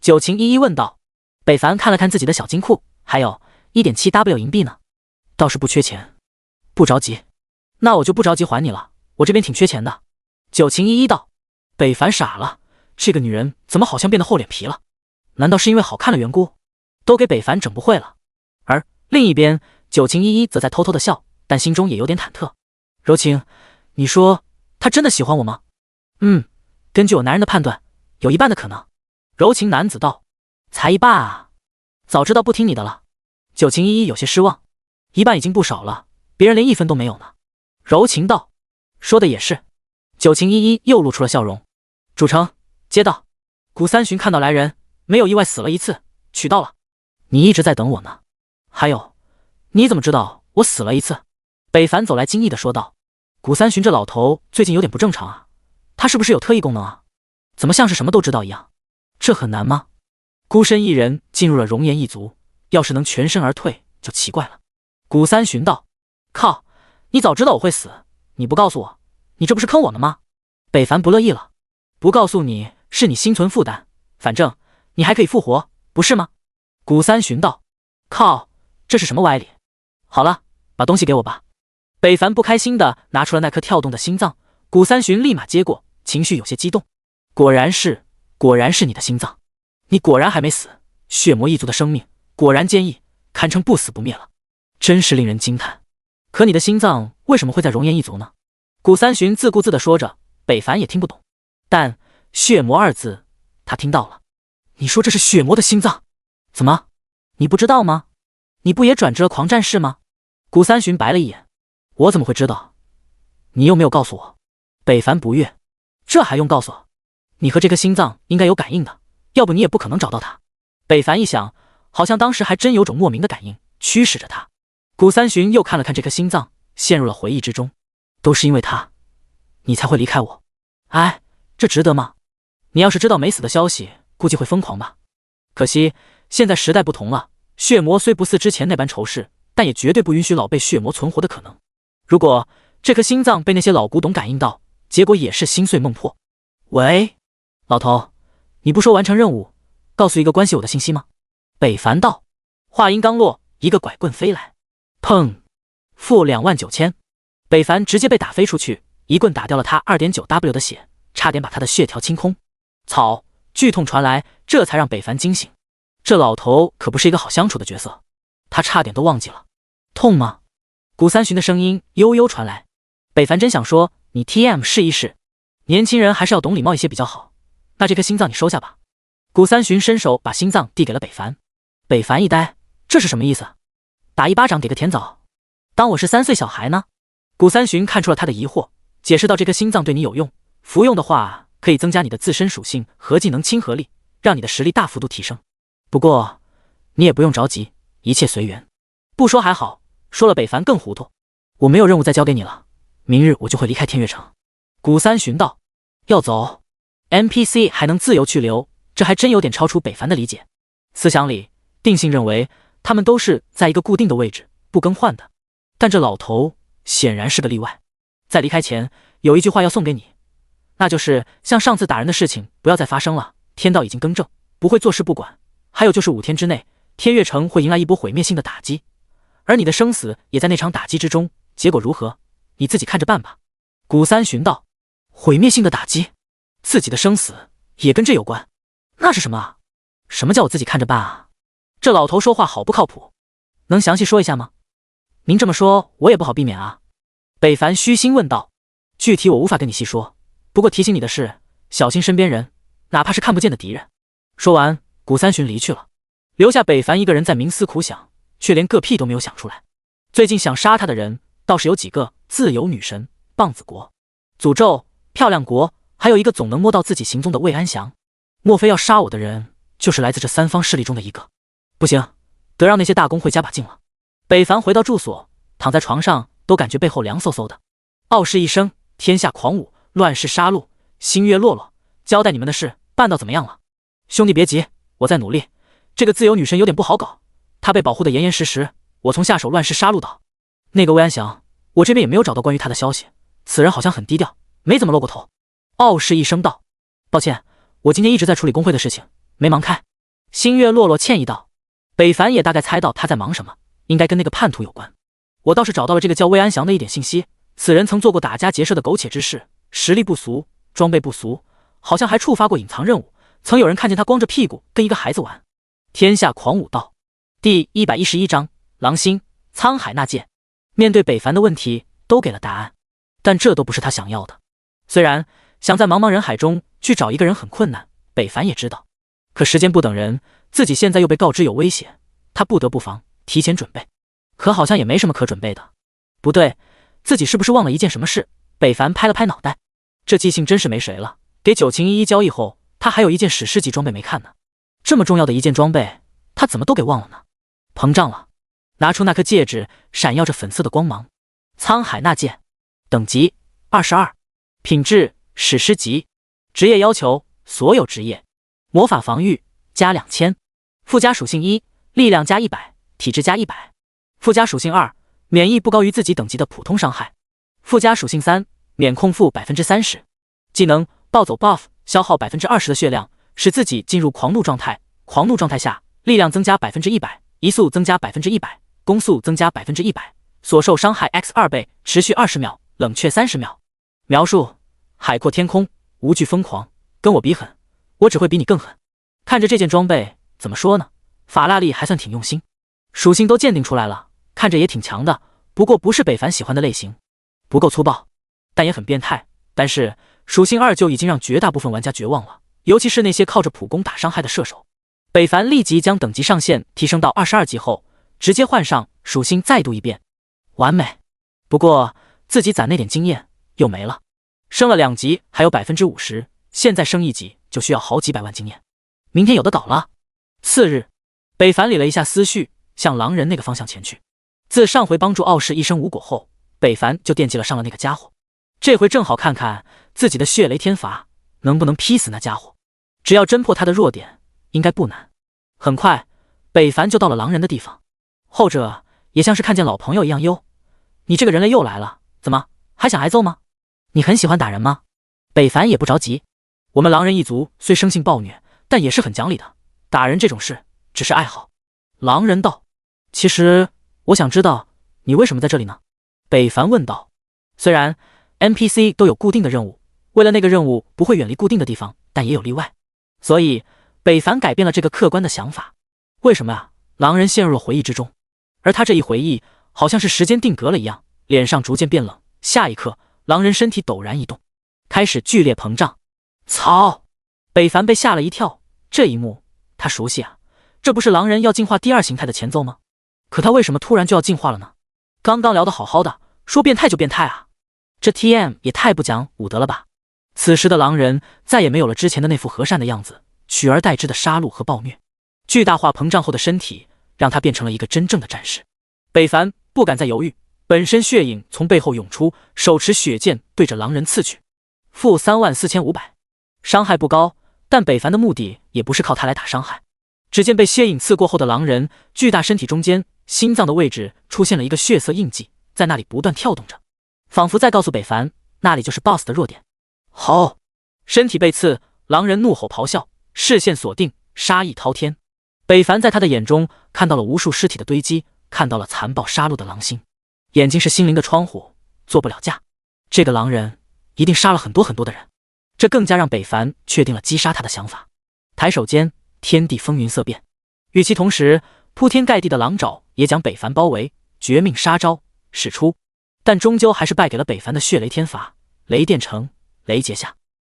九晴一一问道。北凡看了看自己的小金库，还有 1.7W 银币呢。倒是不缺钱，不着急。那我就不着急还你了，我这边挺缺钱的。九晴一一道。北凡傻了，这个女人怎么好像变得厚脸皮了？难道是因为好看的缘故？都给北凡整不会了。而另一边，九晴一一则在偷偷的笑，但心中也有点忐忑。柔情，你说他真的喜欢我吗？根据我男人的判断，有一半的可能。柔情男子道。才一半啊，早知道不听你的了。九晴一一有些失望，一半已经不少了，别人连1分都没有呢。柔情道。说的也是。九晴一一又露出了笑容。主城接到，古三旬看到来人，没有意外死了一次，取到了。你一直在等我呢。还有，你怎么知道我死了一次？北凡走来惊异的说道。古三旬这老头最近有点不正常啊，他是不是有特异功能啊？怎么像是什么都知道一样？这很难吗？孤身一人进入了熔岩一族，要是能全身而退就奇怪了。古三旬道。靠，你早知道我会死，你不告诉我，你这不是坑我呢吗？北凡不乐意了。不告诉你是你心存负担，反正你还可以复活，不是吗？古三旬道。靠，这是什么歪理？好了，把东西给我吧。北凡不开心的拿出了那颗跳动的心脏，古三旬立马接过，情绪有些激动。果然是你的心脏，你果然还没死，血魔一族的生命果然坚毅，堪称不死不灭了，真是令人惊叹。可你的心脏为什么会在熔岩一族呢？古三旬自顾自地说着，北凡也听不懂，但血魔2字他听到了。你说这是血魔的心脏？怎么，你不知道吗？你不也转职了狂战士吗？古三旬白了一眼。我怎么会知道？你又没有告诉我。北凡不悦。这还用告诉我？你和这颗心脏应该有感应的，要不你也不可能找到它。北凡一想，好像当时还真有种莫名的感应驱使着他。古三旬又看了看这颗心脏，陷入了回忆之中。都是因为他，你才会离开我。哎，这值得吗？你要是知道没死的消息，估计会疯狂吧。可惜现在时代不同了，血魔虽不似之前那般仇视，但也绝对不允许老辈血魔存活的可能。如果这颗心脏被那些老古董感应到，结果也是心碎梦破。喂，老头，你不说完成任务，告诉一个关系我的信息吗？北凡道。话音刚落，一个拐棍飞来，砰，负29000。北凡直接被打飞出去，一棍打掉了他 2.9W 的血，差点把他的血条清空。草，剧痛传来，这才让北凡惊醒。这老头可不是一个好相处的角色，他差点都忘记了。痛吗？古三旬的声音悠悠传来。北凡真想说，你 TM 试一试，年轻人还是要懂礼貌一些比较好。那这颗心脏你收下吧。古三旬伸手把心脏递给了北凡。北凡一呆，这是什么意思？打一巴掌给个甜枣，当我是3岁小孩呢？古三旬看出了他的疑惑，解释到这颗心脏对你有用，服用的话可以增加你的自身属性和技能亲和力，让你的实力大幅度提升。不过你也不用着急，一切随缘。不说还好，说了北凡更糊涂。我没有任务再交给你了，明日我就会离开天悦城。古三旬道。要走 NPC 还能自由去留，这还真有点超出北凡的理解。思想里定性认为他们都是在一个固定的位置不更换的，但这老头显然是个例外。在离开前有一句话要送给你，那就是像上次打人的事情不要再发生了，天道已经更正，不会坐视不管。还有就是5天之内天悦城会迎来一波毁灭性的打击，而你的生死也在那场打击之中，结果如何你自己看着办吧。古三旬道。毁灭性的打击，自己的生死也跟这有关？那是什么啊？什么叫我自己看着办啊？这老头说话好不靠谱，能详细说一下吗？您这么说我也不好避免啊。北凡虚心问道。具体我无法跟你细说，不过提醒你的是，小心身边人，哪怕是看不见的敌人。说完，古三旬离去了，留下北凡一个人在冥思苦想，却连个屁都没有想出来。最近想杀他的人倒是有几个：自由女神、棒子国、诅咒、漂亮国，还有一个总能摸到自己行踪的魏安祥。莫非要杀我的人就是来自这3方势力中的一个？不行，得让那些大公会加把劲了。北凡回到住所，躺在床上都感觉背后凉飕飕的。傲视一生，天下狂舞，乱世杀戮，星月落落，交代你们的事办到怎么样了？兄弟别急，我在努力，这个自由女神有点不好搞，她被保护得严严实实，我从下手乱世杀戮岛。那个魏安祥，我这边也没有找到关于他的消息，此人好像很低调，没怎么露过头。傲视一声道：抱歉，我今天一直在处理工会的事情，没忙开。星月落落歉意道。北凡也大概猜到他在忙什么，应该跟那个叛徒有关。我倒是找到了这个叫魏安祥的一点信息，此人曾做过打家劫舍的苟且之事，实力不俗，装备不俗，好像还触发过隐藏任务，曾有人看见他光着屁股跟一个孩子玩。天下狂舞道。第111章狼星沧海纳剑。面对北凡的问题都给了答案，但这都不是他想要的。虽然想在茫茫人海中去找一个人很困难，北凡也知道，可时间不等人，自己现在又被告知有危险，他不得不防，提前准备。可好像也没什么可准备的。不对，自己是不是忘了一件什么事？北凡拍了拍脑袋，这记性真是没谁了。给九晴一一交易后，他还有一件史诗级装备没看呢。这么重要的一件装备，他怎么都给忘了呢？膨胀了，拿出那颗戒指，闪耀着粉色的光芒。沧海纳剑，等级22，品质史诗级，职业要求所有职业，魔法防御加2000，附加属性1，力量加100，体质加100，附加属性2，免疫不高于自己等级的普通伤害，附加属性3，免控负 30%， 技能暴走 buff， 消耗 20% 的血量，使自己进入狂怒状态，狂怒状态下力量增加 100%， 移速增加 100%， 攻速增加 100%， 所受伤害 x2 倍，持续20秒，冷却30秒。描述：海阔天空，无惧疯狂，跟我比狠，我只会比你更狠。看着这件装备，怎么说呢？法拉利还算挺用心，属性都鉴定出来了，看着也挺强的，不过不是北凡喜欢的类型，不够粗暴，但也很变态。但是属性2就已经让绝大部分玩家绝望了，尤其是那些靠着普攻打伤害的射手。北凡立即将等级上限提升到22级后，直接换上属性再度一变，完美。不过自己攒那点经验又没了，升了2级还有 50%， 现在升1级就需要好几百万经验，明天有的搞了。次日，北凡理了一下思绪，向狼人那个方向前去。自上回帮助傲视一生无果后，北凡就惦记了上了那个家伙，这回正好看看自己的血雷天罚能不能劈死那家伙。只要侦破他的弱点，应该不难。很快，北凡就到了狼人的地方，后者也像是看见老朋友一样哟。你这个人类又来了，怎么还想挨揍吗？你很喜欢打人吗？北凡也不着急，我们狼人一族虽生性暴虐，但也是很讲理的，打人这种事只是爱好。狼人道：其实我想知道你为什么在这里呢？北凡问道。虽然 NPC 都有固定的任务，为了那个任务不会远离固定的地方，但也有例外，所以北凡改变了这个客观的想法。为什么啊？狼人陷入了回忆之中，而他这一回忆好像是时间定格了一样，脸上逐渐变冷。下一刻，狼人身体陡然一动，开始剧烈膨胀。操！北凡被吓了一跳，这一幕他熟悉啊，这不是狼人要进化第2形态的前奏吗？可他为什么突然就要进化了呢？刚刚聊得好好的，说变态就变态啊，这 TM 也太不讲武德了吧。此时的狼人再也没有了之前的那副和善的样子，取而代之的杀戮和暴虐。巨大化膨胀后的身体让他变成了一个真正的战士。北凡不敢再犹豫，本身血影从背后涌出，手持血剑对着狼人刺去。负34500，伤害不高，但北凡的目的也不是靠他来打伤害。只见被血影刺过后的狼人巨大身体中间心脏的位置出现了一个血色印记，在那里不断跳动着，仿佛在告诉北凡那里就是 BOSS 的弱点。吼！身体被刺，狼人怒吼咆哮，视线锁定，杀意滔天。北凡在他的眼中看到了无数尸体的堆积，看到了残暴杀戮的狼心。眼睛是心灵的窗户，做不了假。这个狼人一定杀了很多很多的人，这更加让北凡确定了击杀他的想法。抬手间，天地风云色变，与其同时，铺天盖地的狼爪也将北凡包围，绝命杀招使出，但终究还是败给了北凡的血雷天罚。雷电成，雷劫下，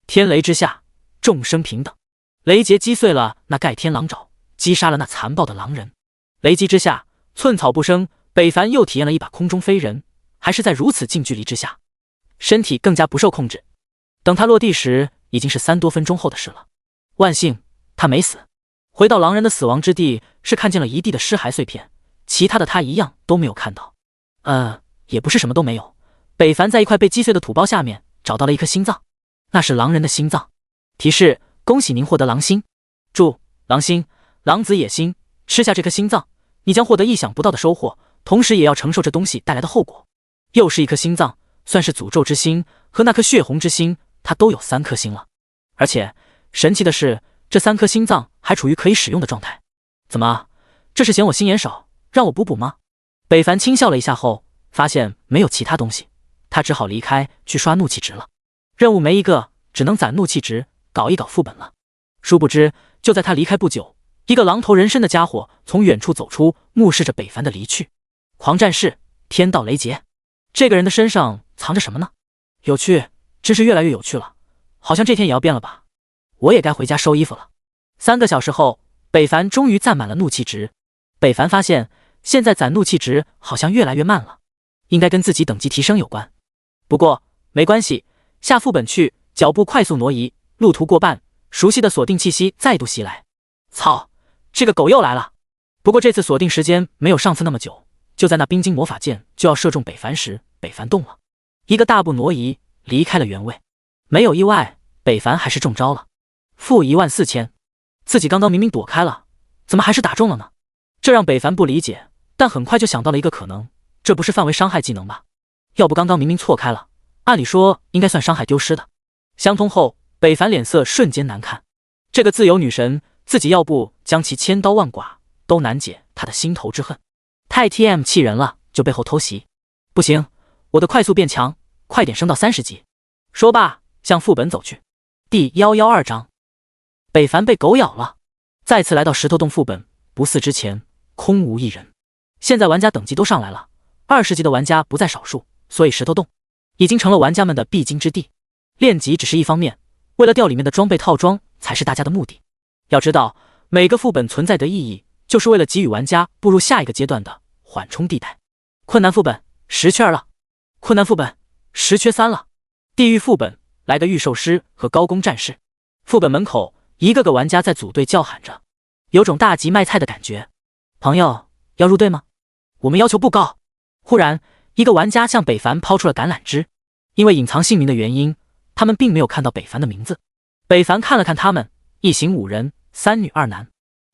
天雷之下，众生平等。雷劫击碎了那盖天狼爪，击杀了那残暴的狼人。雷击之下，寸草不生。北凡又体验了一把空中飞人，还是在如此近距离之下，身体更加不受控制。等他落地时，已经是3多分钟后的事了。万幸他没死。回到狼人的死亡之地，是看见了一地的尸骸碎片，其他的他一样都没有看到。也不是什么都没有。北凡在一块被击碎的土包下面找到了一颗心脏，那是狼人的心脏。提示：恭喜您获得狼心。注：狼心，狼子野心，吃下这颗心脏，你将获得意想不到的收获，同时也要承受这东西带来的后果。又是一颗心脏，算是诅咒之心和那颗血红之心，他都有3颗心了。而且神奇的是，这3颗心脏还处于可以使用的状态。怎么，这是嫌我心眼少，让我补吗？北凡轻笑了一下后，发现没有其他东西，他只好离开去刷怒气值了。任务没一个，只能攒怒气值，搞一搞副本了。殊不知，就在他离开不久，一个狼头人身的家伙从远处走出，目视着北凡的离去。狂战士，天道雷劫，这个人的身上藏着什么呢？有趣，真是越来越有趣了。好像这天也要变了吧？我也该回家收衣服了。3个小时后，北凡终于攒满了怒气值。北凡发现，现在攒怒气值好像越来越慢了，应该跟自己等级提升有关。不过没关系，下副本去，脚步快速挪移，路途过半，熟悉的锁定气息再度袭来。操，这个狗又来了！不过这次锁定时间没有上次那么久，就在那冰晶魔法剑就要射中北凡时，北凡动了，一个大步挪移，离开了原位。没有意外，北凡还是中招了，负14000。自己刚刚明明躲开了，怎么还是打中了呢？这让北凡不理解，但很快就想到了一个可能，这不是范围伤害技能吧？要不刚刚明明错开了，按理说应该算伤害丢失的。相通后，北凡脸色瞬间难看。这个自由女神，自己要不将其千刀万剐，都难解他的心头之恨。太 TM 气人了，就背后偷袭。不行，我的快速变强，快点升到30级。说罢，向副本走去。第112章，北凡被狗咬了。再次来到石头洞副本，不似之前空无一人。现在玩家等级都上来了，20级的玩家不在少数，所以石头洞已经成了玩家们的必经之地。练级只是一方面，为了掉里面的装备套装才是大家的目的。要知道，每个副本存在的意义，就是为了给予玩家步入下一个阶段的缓冲地带。困难副本10缺2了，困难副本10缺3了。地狱副本来个御兽师和高攻战士。副本门口，一个个玩家在组队叫喊着，有种大集卖菜的感觉。朋友，要入队吗？我们要求不高。忽然，一个玩家向北凡抛出了橄榄枝，因为隐藏姓名的原因，他们并没有看到北凡的名字。北凡看了看他们，一行5人，3女2男，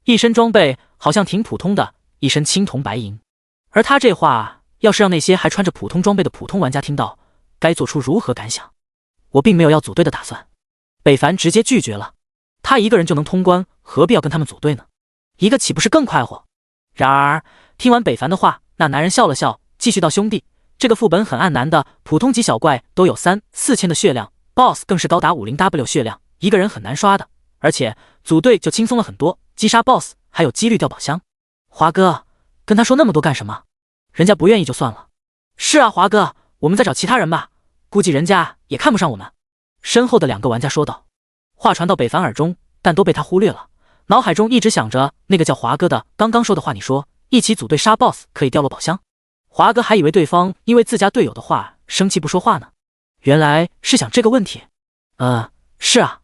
一身装备好像挺普通的，一身青铜白银。而他这话要是让那些还穿着普通装备的普通玩家听到，该做出如何感想？我并没有要组队的打算。北凡直接拒绝了，他一个人就能通关，何必要跟他们组队呢？一个岂不是更快活？然而听完北凡的话，那男人笑了笑，继续道：兄弟，这个副本很按难的，普通级小怪都有3-4千的血量， BOSS 更是高达50W 血量，一个人很难刷的。而且组队就轻松了很多，击杀 BOSS 还有几率掉宝箱。华哥，跟他说那么多干什么？人家不愿意就算了。是啊，华哥，我们再找其他人吧，估计人家也看不上我们。身后的2个玩家说道。话传到北凡耳中，但都被他忽略了，脑海中一直想着那个叫华哥的刚刚说的话。你说一起组队杀 BOSS 可以掉落宝箱？华哥还以为对方因为自家队友的话生气不说话呢，原来是想这个问题。是啊，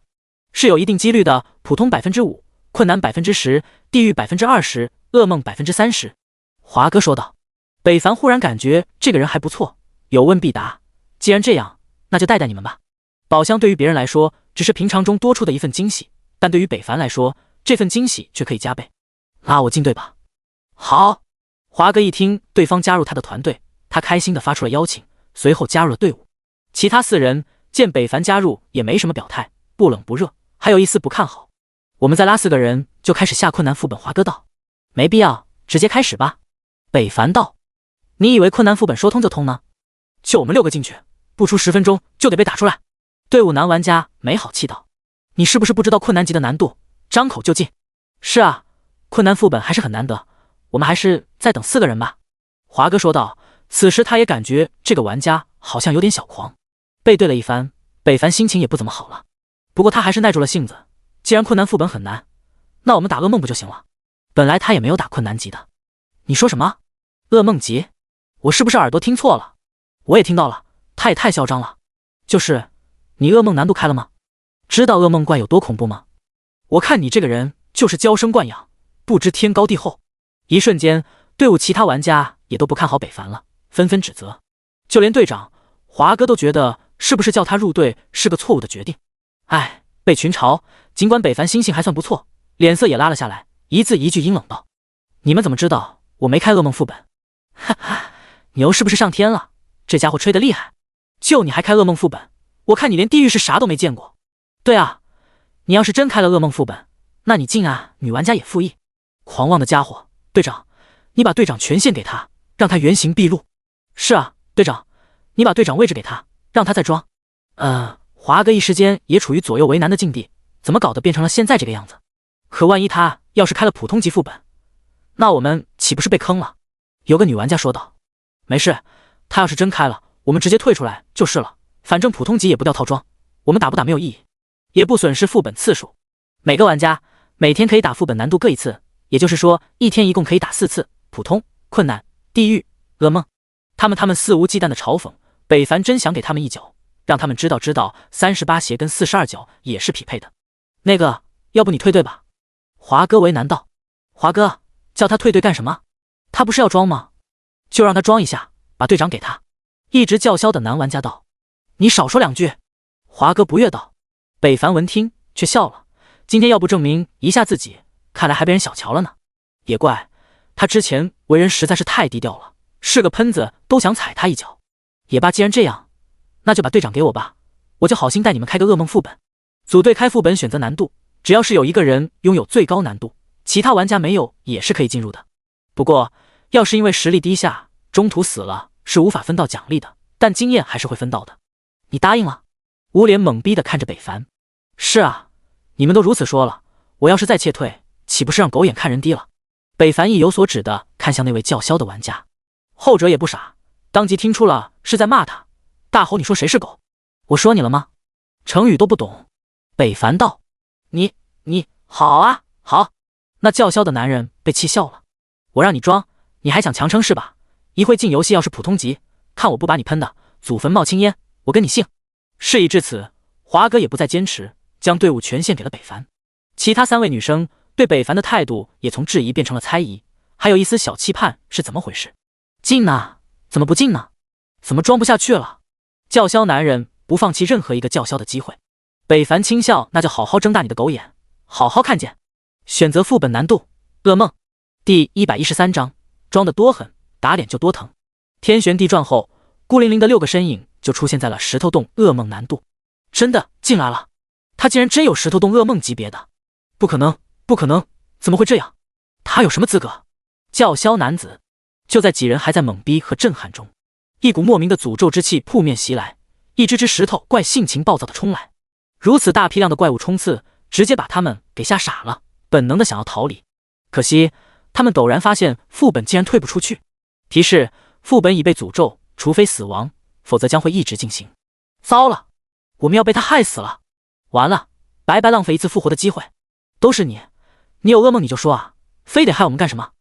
是有一定几率的，普通5%，困难10%，地狱20%，噩梦30%。华哥说道。北凡忽然感觉这个人还不错，有问必答。既然这样，那就带带你们吧。宝箱对于别人来说只是平常中多出的一份惊喜，但对于北凡来说，这份惊喜却可以加倍。拉我进队吧。好。华哥一听对方加入他的团队，他开心地发出了邀请，随后加入了队伍。其他4人见北凡加入也没什么表态，不冷不热，还有一丝不看好。我们再拉4个人就开始下困难副本。华哥道。没必要，直接开始吧。北凡道。你以为困难副本说通就通呢？就我们6个进去，不出10分钟就得被打出来。队伍男玩家没好气道。你是不是不知道困难级的难度？张口就进。是啊，困难副本还是很难得，我们还是再等4个人吧。华哥说道。此时他也感觉这个玩家好像有点小狂。背对了一番，北凡心情也不怎么好了。不过他还是耐住了性子，既然困难副本很难，那我们打噩梦不就行了？本来他也没有打困难级的。你说什么？噩梦级？我是不是耳朵听错了？我也听到了，他也太嚣张了。就是你噩梦难度开了吗？知道噩梦怪有多恐怖吗？我看你这个人就是娇生惯养，不知天高地厚。一瞬间，队伍其他玩家也都不看好北凡了，纷纷指责。就连队长华哥都觉得是不是叫他入队是个错误的决定。被群嘲，尽管北凡心性还算不错，脸色也拉了下来，一字一句阴冷道：“你们怎么知道我没开噩梦副本？”哈哈，牛是不是上天了？这家伙吹得厉害，就你还开噩梦副本？我看你连地狱是啥都没见过。对啊，你要是真开了噩梦副本，那你禁啊女玩家也复议。狂妄的家伙，队长，你把队长权限给他，让他原形毕露。是啊，队长，你把队长位置给他，让他再装。华哥一时间也处于左右为难的境地，怎么搞得变成了现在这个样子？可万一他要是开了普通级副本，那我们岂不是被坑了？有个女玩家说道。没事，他要是真开了，我们直接退出来就是了，反正普通级也不掉套装，我们打不打没有意义，也不损失副本次数。每个玩家每天可以打副本难度各一次，也就是说一天一共可以打4次，普通、困难、地狱、噩梦。他们肆无忌惮的嘲讽，北凡真想给他们一脚，让他们知道38鞋跟42脚也是匹配的。那个，要不你退队吧？华哥为难道。华哥，叫他退队干什么？他不是要装吗？就让他装一下，把队长给他。一直叫嚣的男玩家道。你少说2句。华哥不悦道。北凡闻听却笑了，今天要不证明一下自己，看来还被人小瞧了呢。也怪他之前为人实在是太低调了，是个喷子都想踩他一脚。也罢，既然这样，那就把队长给我吧，我就好心带你们开个噩梦副本。组队开副本选择难度，只要是有一个人拥有最高难度，其他玩家没有也是可以进入的。不过要是因为实力低下，中途死了是无法分到奖励的，但经验还是会分到的。你答应了？无脸懵逼的看着北凡。是啊，你们都如此说了，我要是再怯退，岂不是让狗眼看人低了？北凡意有所指的看向那位叫嚣的玩家，后者也不傻，当即听出了是在骂他，大吼：“你说谁是狗？我说你了吗？成语都不懂。”北凡道：“你好啊，好。”那叫嚣的男人被气笑了。我让你装，你还想强撑是吧？一会进游戏要是普通级，看我不把你喷的祖坟冒青烟，我跟你姓。事已至此，华哥也不再坚持，将队伍权限给了北凡。其他3位女生对北凡的态度也从质疑变成了猜疑，还有一丝小期盼，是怎么回事？进呢？怎么不进呢？怎么装不下去了？叫嚣男人不放弃任何一个叫嚣的机会。北凡轻笑，那就好好睁大你的狗眼，好好看见。选择副本难度，噩梦。第113章，装得多狠，打脸就多疼。天旋地转后，孤零零的6个身影就出现在了石头洞噩梦难度。真的进来了，他竟然真有石头洞噩梦级别的。不可能，不可能，怎么会这样？他有什么资格？叫嚣男子。就在几人还在懵逼和震撼中，一股莫名的诅咒之气扑面袭来，一只石头怪性情暴躁的冲来。如此大批量的怪物冲刺，直接把他们给吓傻了，本能的想要逃离。可惜他们陡然发现副本竟然退不出去。提示：副本已被诅咒，除非死亡，否则将会一直进行。糟了，我们要被他害死了！完了，白白浪费一次复活的机会。都是你有噩梦你就说啊，非得害我们干什么？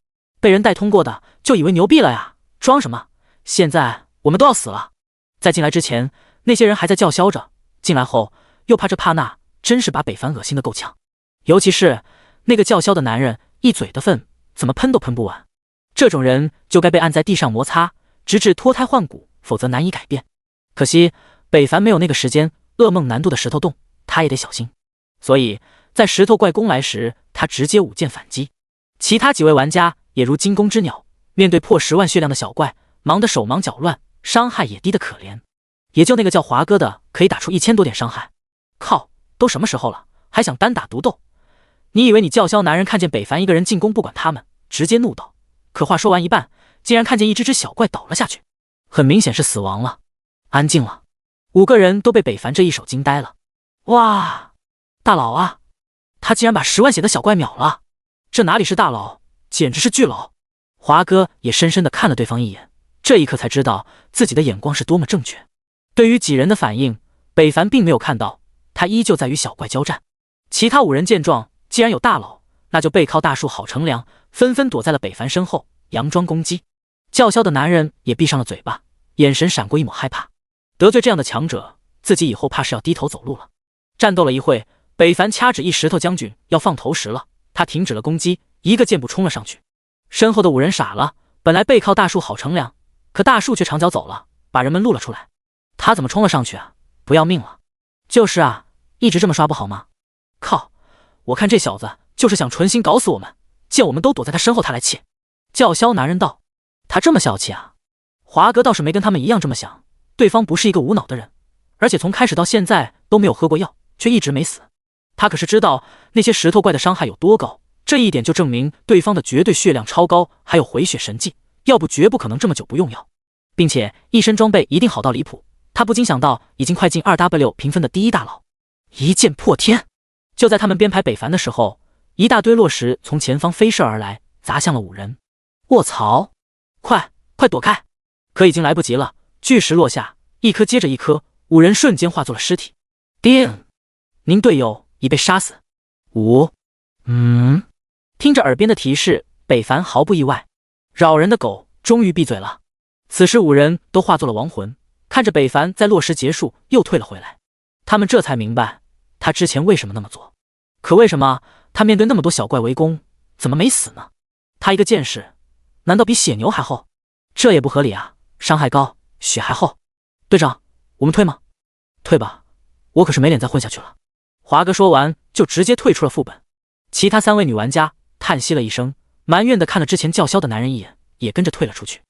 被人带通过的就以为牛逼了呀，装什么？现在我们都要死了。在进来之前，那些人还在叫嚣着，进来后又怕这怕那，真是把北凡恶心的够呛。尤其是那个叫嚣的男人，一嘴的粪，怎么喷都喷不完。这种人就该被按在地上摩擦，直至脱胎换骨，否则难以改变。可惜北凡没有那个时间，噩梦难度的石头洞他也得小心。所以在石头怪攻来时，他直接舞剑反击。其他几位玩家也如惊弓之鸟，面对破10万血量的小怪，忙得手忙脚乱，伤害也低得可怜。也就那个叫华哥的可以打出1000多点伤害。靠，都什么时候了，还想单打独斗？你以为你叫嚣男人看见北凡一个人进攻不管他们，直接怒道，可话说完一半，竟然看见一只小怪倒了下去，很明显是死亡了。安静了，5个人都被北凡这一手惊呆了。哇，大佬啊，他竟然把10万血的小怪秒了，这哪里是大佬，简直是巨佬。华哥也深深地看了对方一眼，这一刻才知道自己的眼光是多么正确。对于几人的反应，北凡并没有看到，他依旧在与小怪交战。其他5人见状，既然有大佬，那就背靠大树好乘凉，纷纷躲在了北凡身后，佯装攻击。叫嚣的男人也闭上了嘴巴，眼神闪过一抹害怕。得罪这样的强者，自己以后怕是要低头走路了。战斗了一会，北凡掐指一石头将军要放投石了，他停止了攻击，一个箭步冲了上去。身后的5人傻了，本来背靠大树好乘凉，可大树却长脚走了，把人们露了出来。他怎么冲了上去啊？不要命了？就是啊，一直这么刷不好吗？靠，我看这小子就是想存心搞死我们，见我们都躲在他身后，他来气。叫嚣男人道：“他这么小气啊？”华哥倒是没跟他们一样这么想，对方不是一个无脑的人，而且从开始到现在都没有喝过药，却一直没死。他可是知道那些石头怪的伤害有多高，这一点就证明对方的绝对血量超高，还有回血神技，要不绝不可能这么久不用药，并且一身装备一定好到离谱。他不禁想到已经快进 2W 评分的第一大佬，一剑破天。就在他们编排北伐的时候，一大堆落石从前方飞射而来，砸向了五人。卧槽！快躲开！可已经来不及了，巨石落下，一颗接着一颗，五人瞬间化作了尸体。叮！您队友已被杀死。听着耳边的提示，北凡毫不意外，扰人的狗终于闭嘴了。此时五人都化作了亡魂，看着北凡在落石结束又退了回来，他们这才明白他之前为什么那么做。可为什么他面对那么多小怪围攻，怎么没死呢？他一个剑士，难道比血牛还厚？这也不合理啊，伤害高，血还厚。队长，我们退吗？退吧，我可是没脸再混下去了。华哥说完就直接退出了副本。其他3位女玩家叹息了一声，埋怨地看了之前叫嚣的男人一眼，也跟着退了出去。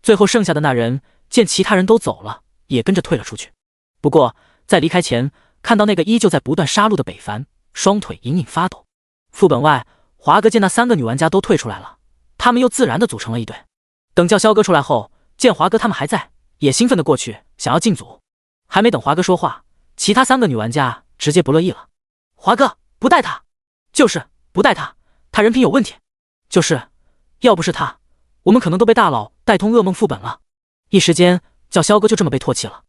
最后剩下的那人见其他人都走了，也跟着退了出去。不过在离开前，看到那个依旧在不断杀戮的北凡，双腿隐隐发抖。副本外，华哥见那3个女玩家都退出来了，他们又自然地组成了一队。等叫嚣哥出来后，见华哥他们还在，也兴奋地过去想要进组。还没等华哥说话，其他3个女玩家直接不乐意了。华哥不带他，就是不带他，他人品有问题。就是要不是他，我们可能都被大佬带通噩梦副本了。一时间叫嚣哥就这么被唾弃了。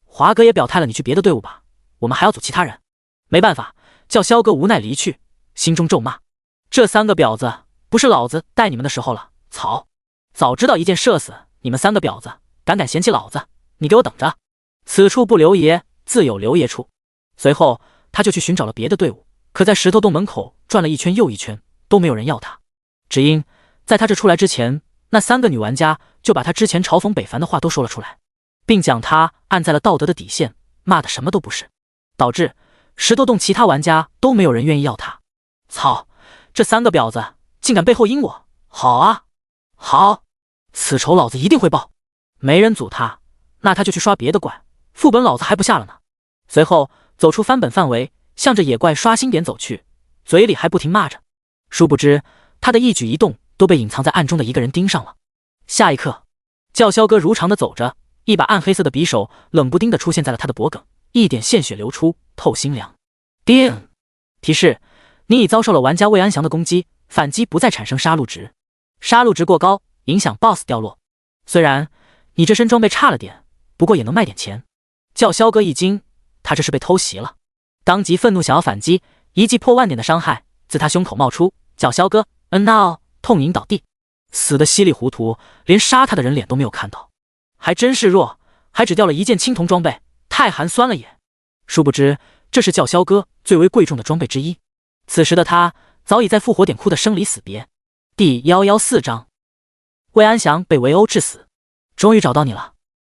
华哥也表态了，你去别的队伍吧，我们还要组其他人。没办法，叫嚣哥无奈离去，心中咒骂：这3个婊子，不是老子带你们的时候了。草，早知道一箭射死你们3个婊子，敢嫌弃老子，你给我等着。此处不留爷，自有留爷处。随后他就去寻找了别的队伍，可在石头洞门口转了一圈又一圈，都没有人要他。只因在他这出来之前，那3个女玩家就把他之前嘲讽北凡的话都说了出来，并将他按在了道德的底线，骂的什么都不是，导致石头洞其他玩家都没有人愿意要他。操，这3个婊子竟敢背后阴我！好啊，好，此仇老子一定会报。没人阻他，那他就去刷别的怪，副本老子还不下了呢。随后走出翻本范围，向着野怪刷新点走去，嘴里还不停骂着。殊不知他的一举一动都被隐藏在暗中的一个人盯上了。下一刻，叫嚣哥如常的走着，一把暗黑色的匕首冷不丁的出现在了他的脖颈，一点鲜血流出，透心凉。叮！提示：你已遭受了玩家魏安祥的攻击，反击不再产生杀戮值，杀戮值过高影响 BOSS 掉落。虽然你这身装备差了点，不过也能卖点钱。叫嚣哥一惊，他这是被偷袭了，当即愤怒想要反击，一记破万点的伤害自他胸口冒出，叫嚣哥痛饮倒地，死得稀里糊涂，连杀他的人脸都没有看到。还真是弱，还只掉了一件青铜装备，太寒酸了也。殊不知这是叫嚣哥最为贵重的装备之一。此时的他早已在复活点哭的生离死别。第114章，魏安祥被围殴致死。终于找到你了。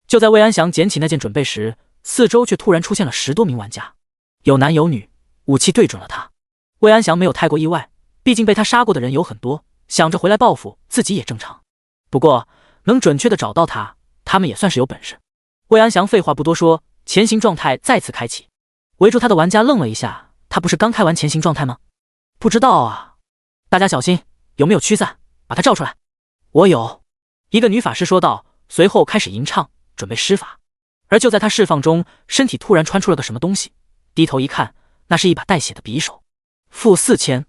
就在魏安祥捡起那件准备时，四周却突然出现了10多名玩家，有男有女，武器对准了他。魏安祥没有太过意外，毕竟被他杀过的人有很多，想着回来报复自己也正常。不过能准确的找到他，他们也算是有本事。魏安祥废话不多说，前行状态再次开启。围住他的玩家愣了一下，他不是刚开完前行状态吗？不知道啊，大家小心，有没有驱散，把他照出来。我有，一个女法师说道，随后开始吟唱，准备施法。而就在他释放中，身体突然穿出了个什么东西，低头一看，那是一把带血的匕首。负4000，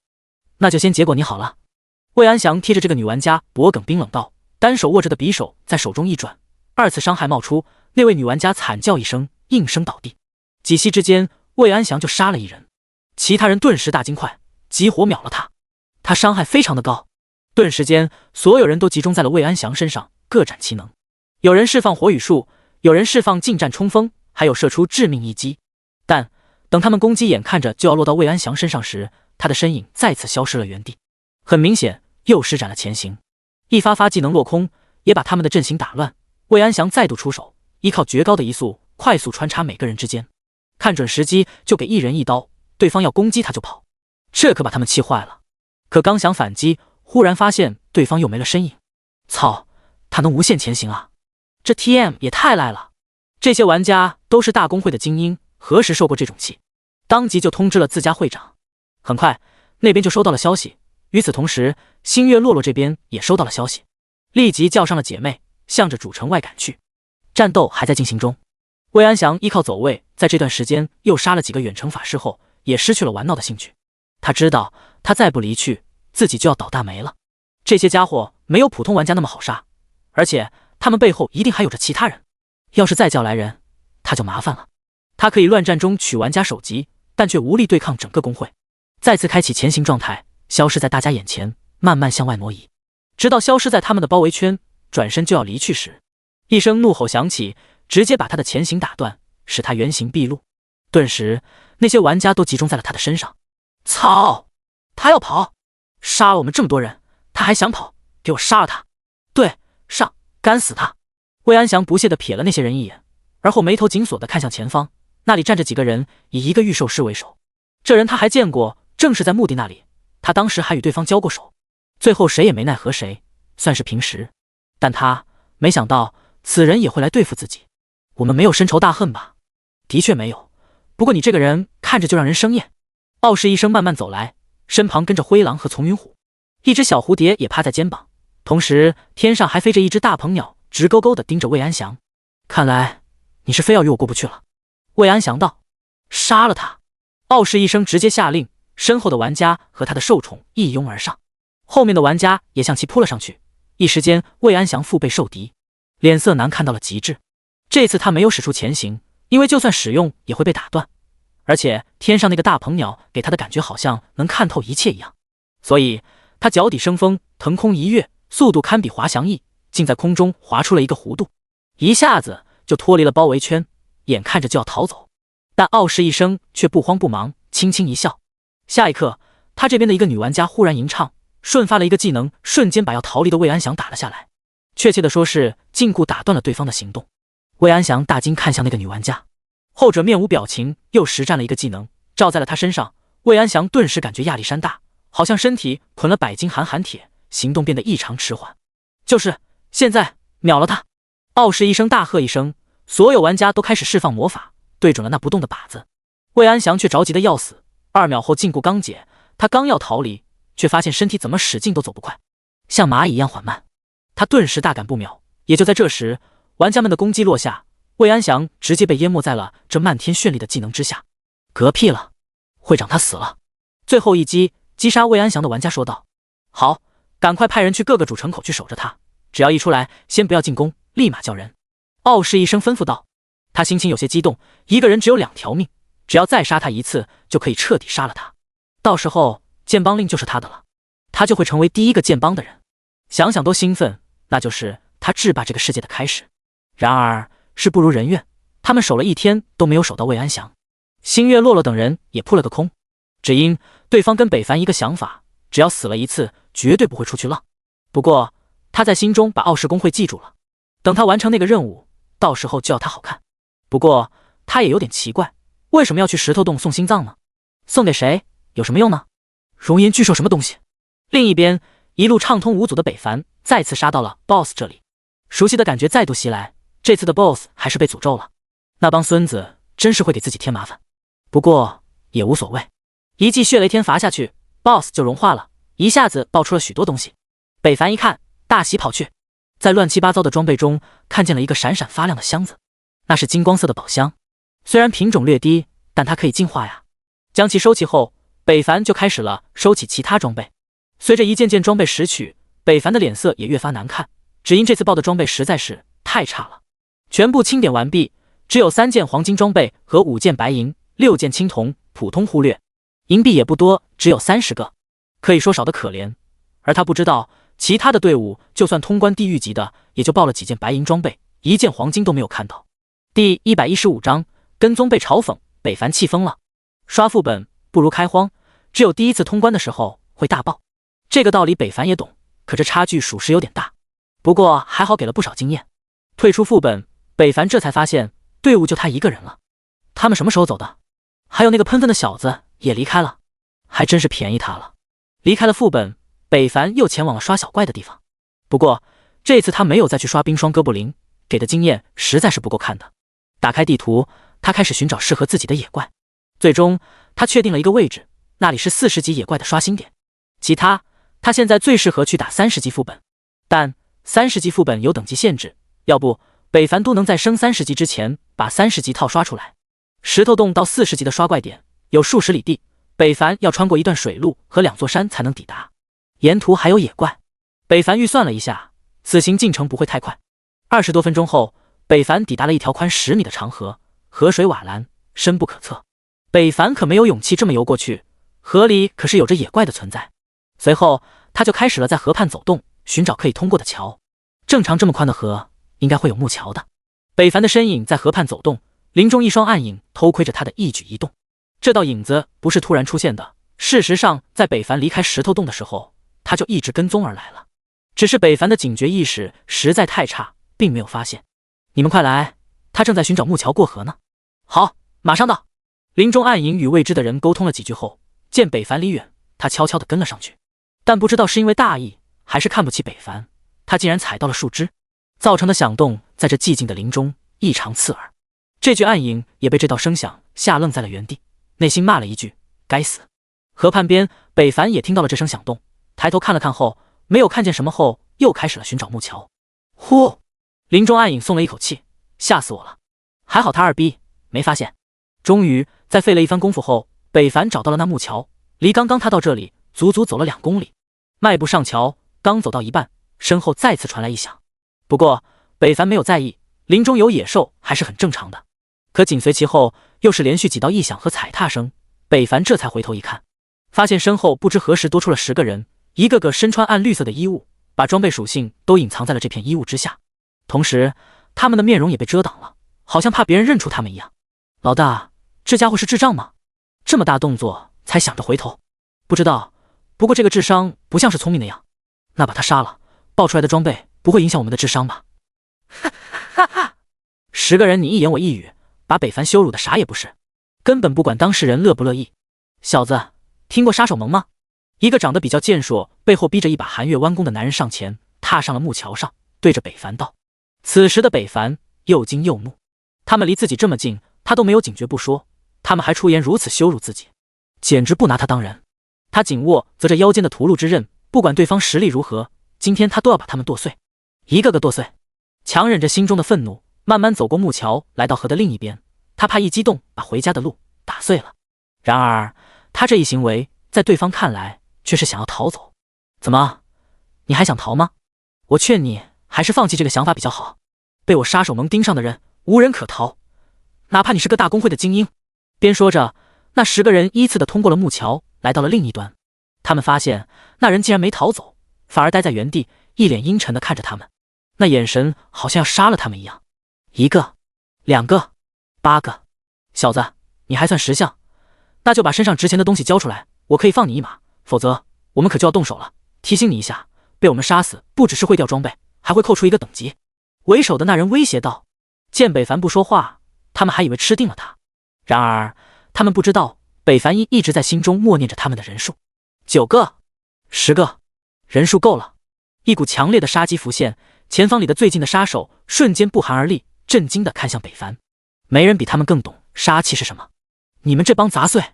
那就先结果你好了。魏安祥贴着这个女玩家脖颈冰冷道，单手握着的匕首在手中一转，2次伤害冒出，那位女玩家惨叫一声，应声倒地。几息之间，魏安祥就杀了一人，其他人顿时大惊快，急火秒了他。他伤害非常的高，顿时间所有人都集中在了魏安祥身上，各展其能。有人释放火语术，有人释放近战冲锋，还有射出致命一击。但等他们攻击眼看着就要落到魏安祥身上时，他的身影再次消失了原地。很明显又施展了前行，一发发技能落空，也把他们的阵型打乱。魏安祥再度出手，依靠绝高的移速快速穿插每个人之间，看准时机就给一人一刀，对方要攻击他就跑，这可把他们气坏了。可刚想反击，忽然发现对方又没了身影。操，他能无限前行啊！这 TM 也太赖了。这些玩家都是大公会的精英，何时受过这种气？当即就通知了自家会长。很快那边就收到了消息，与此同时，星月洛洛这边也收到了消息，立即叫上了姐妹，向着主城外赶去。战斗还在进行中，魏安祥依靠走位，在这段时间又杀了几个远程法师后，也失去了玩闹的兴趣。他知道他再不离去，自己就要倒大霉了。这些家伙没有普通玩家那么好杀，而且他们背后一定还有着其他人。要是再叫来人，他就麻烦了。他可以乱战中取玩家首级，但却无力对抗整个公会。再次开启前行状态，消失在大家眼前，慢慢向外挪移，直到消失在他们的包围圈，转身就要离去时，一声怒吼响起，直接把他的前行打断，使他原形毕露。顿时那些玩家都集中在了他的身上。操，他要跑，杀了我们这么多人，他还想跑，给我杀了他！对，上，干死他！魏安祥不屑地瞥了那些人一眼，而后眉头紧锁地看向前方，那里站着几个人，以一个御兽师为首。这人他还见过，正是在墓地那里，他当时还与对方交过手，最后谁也没奈何谁，算是平时。但他没想到此人也会来对付自己。我们没有深仇大恨吧？的确没有，不过你这个人看着就让人生厌。傲视医生慢慢走来，身旁跟着灰狼和丛云虎，一只小蝴蝶也趴在肩膀，同时天上还飞着一只大鹏鸟，直勾勾地盯着魏安祥。看来你是非要与我过不去了。魏安祥道。杀了他！傲视医生直接下令，身后的玩家和他的兽宠一拥而上，后面的玩家也向其扑了上去。一时间魏安祥腹背受敌，脸色难看到了极致。这次他没有使出前行，因为就算使用也会被打断，而且天上那个大鹏鸟给他的感觉好像能看透一切一样，所以他脚底生风，腾空一跃，速度堪比滑翔翼，竟在空中划出了一个弧度，一下子就脱离了包围圈，眼看着就要逃走。但傲视一生却不慌不忙，轻轻一笑。下一刻，他这边的一个女玩家忽然吟唱，瞬发了一个技能，瞬间把要逃离的魏安祥打了下来，确切的说是禁锢打断了对方的行动。魏安祥大惊看向那个女玩家，后者面无表情，又实战了一个技能，照在了他身上。魏安祥顿时感觉压力山大，好像身体捆了100斤寒铁，行动变得异常迟缓。就是现在，秒了他！傲视一声大喝一声，所有玩家都开始释放魔法，对准了那不动的靶子。魏安祥却着急的要死，2秒后禁锢刚解，他刚要逃离，却发现身体怎么使劲都走不快，像蚂蚁一样缓慢。他顿时大感不妙。也就在这时，玩家们的攻击落下，魏安祥直接被淹没在了这漫天绚丽的技能之下。嗝屁了，会长他死了。最后一击击杀魏安祥的玩家说道：好，赶快派人去各个主城口去守着他，只要一出来，先不要进攻，立马叫人。傲视一声吩咐道。他心情有些激动，一个人只有2条命，只要再杀他一次，就可以彻底杀了他。到时候剑帮令就是他的了，他就会成为第一个剑帮的人。想想都兴奋，那就是他制霸这个世界的开始。然而事不如人愿，他们守了1天都没有守到魏安祥。星月洛洛等人也扑了个空，只因对方跟北凡一个想法，只要死了一次，绝对不会出去浪。不过他在心中把傲视公会记住了，等他完成那个任务，到时候就要他好看。不过他也有点奇怪，为什么要去石头洞送心脏呢？送给谁？有什么用呢？熔岩巨兽什么东西？另一边，一路畅通无阻的北凡再次杀到了 BOSS 这里，熟悉的感觉再度袭来。这次的 BOSS 还是被诅咒了，那帮孙子真是会给自己添麻烦。不过也无所谓，一记血雷天罚下去， BOSS 就融化了，一下子爆出了许多东西。北凡一看，大喜跑去，在乱七八糟的装备中看见了一个闪闪发亮的箱子，那是金光色的宝箱，虽然品种略低，但它可以进化呀。将其收起后，北凡就开始了收起其他装备。随着一件件装备拾取，北凡的脸色也越发难看，只因这次爆的装备实在是太差了。全部清点完毕，只有3件黄金装备和5件白银，6件青铜，普通忽略。银币也不多，只有30个，可以说少得可怜。而他不知道，其他的队伍就算通关地狱级的，也就爆了几件白银装备，1件黄金都没有看到。第115章，跟踪被嘲讽，北凡气疯了。刷副本不如开荒，只有第一次通关的时候会大爆。这个道理北凡也懂，可这差距属实有点大。不过还好给了不少经验。退出副本，北凡这才发现队伍就他一个人了。他们什么时候走的？还有那个喷粪的小子也离开了，还真是便宜他了。离开了副本，北凡又前往了刷小怪的地方。不过这次他没有再去刷冰霜哥布林，给的经验实在是不够看的。打开地图，他开始寻找适合自己的野怪。最终他确定了一个位置，那里是40级野怪的刷新点。其他他现在最适合去打30级副本，但30级副本有等级限制，要不北凡都能在升30级之前把30级套刷出来。石头洞到40级的刷怪点有数十里地，北凡要穿过一段水路和2座山才能抵达，沿途还有野怪。北凡预算了一下，此行进程不会太快。20多分钟后，北凡抵达了一条宽10米的长河，河水瓦蓝，深不可测。北凡可没有勇气这么游过去，河里可是有着野怪的存在。随后他就开始了在河畔走动，寻找可以通过的桥。正常这么宽的河应该会有木桥的。北凡的身影在河畔走动，林中一双暗影偷窥着他的一举一动。这道影子不是突然出现的，事实上在北凡离开石头洞的时候，他就一直跟踪而来了。只是北凡的警觉意识实在太差，并没有发现。你们快来，他正在寻找木桥过河呢。好，马上到。林中暗影与未知的人沟通了几句后，见北凡离远，他悄悄地跟了上去。但不知道是因为大意还是看不起北凡，他竟然踩到了树枝，造成的响动在这寂静的林中异常刺耳。这具暗影也被这道声响吓愣在了原地，内心骂了一句该死。河畔边北凡也听到了这声响动，抬头看了看后没有看见什么后，又开始了寻找木桥。呼，林中暗影松了一口气，吓死我了，还好他二逼没发现。终于在费了一番功夫后，北凡找到了那木桥，离刚刚他到这里足足走了2公里。迈步上桥，刚走到一半，身后再次传来异响。不过北凡没有在意，林中有野兽还是很正常的。可紧随其后又是连续几道异响和踩踏声，北凡这才回头一看，发现身后不知何时多出了10个人，一个个身穿暗绿色的衣物，把装备属性都隐藏在了这片衣物之下。同时他们的面容也被遮挡了，好像怕别人认出他们一样。老大，这家伙是智障吗？这么大动作才想着回头？不知道，不过这个智商不像是聪明的样。那把他杀了，爆出来的装备不会影响我们的智商吧？哈哈哈！10个人你一言我一语，把北凡羞辱的啥也不是，根本不管当事人乐不乐意。小子，听过杀手盟吗？一个长得比较健硕，背后逼着一把寒月弯弓的男人上前，踏上了木桥上，对着北凡道。此时的北凡又惊又怒，他们离自己这么近，他都没有警觉不说，他们还出言如此羞辱自己，简直不拿他当人。他紧握择着腰间的屠戮之刃，不管对方实力如何，今天他都要把他们剁碎，一个个剁碎。强忍着心中的愤怒，慢慢走过木桥，来到河的另一边。他怕一激动把回家的路打碎了。然而他这一行为在对方看来却是想要逃走。怎么，你还想逃吗？我劝你还是放弃这个想法比较好。被我杀手盟盯上的人无人可逃，哪怕你是个大公会的精英。边说着，那10个人依次的通过了木桥，来到了另一端。他们发现那人竟然没逃走，反而待在原地，一脸阴沉的看着他们，那眼神好像要杀了他们一样。1个2个8个，小子，你还算识相，那就把身上值钱的东西交出来，我可以放你一马，否则我们可就要动手了。提醒你一下，被我们杀死不只是会掉装备，还会扣除1个等级。为首的那人威胁道。见北凡不说话，他们还以为吃定了他，然而他们不知道北凡一直在心中默念着他们的人数。9个10个，人数够了。一股强烈的杀机浮现，前方离得最近的杀手瞬间不寒而栗，震惊地看向北凡。没人比他们更懂杀气是什么。你们这帮杂碎，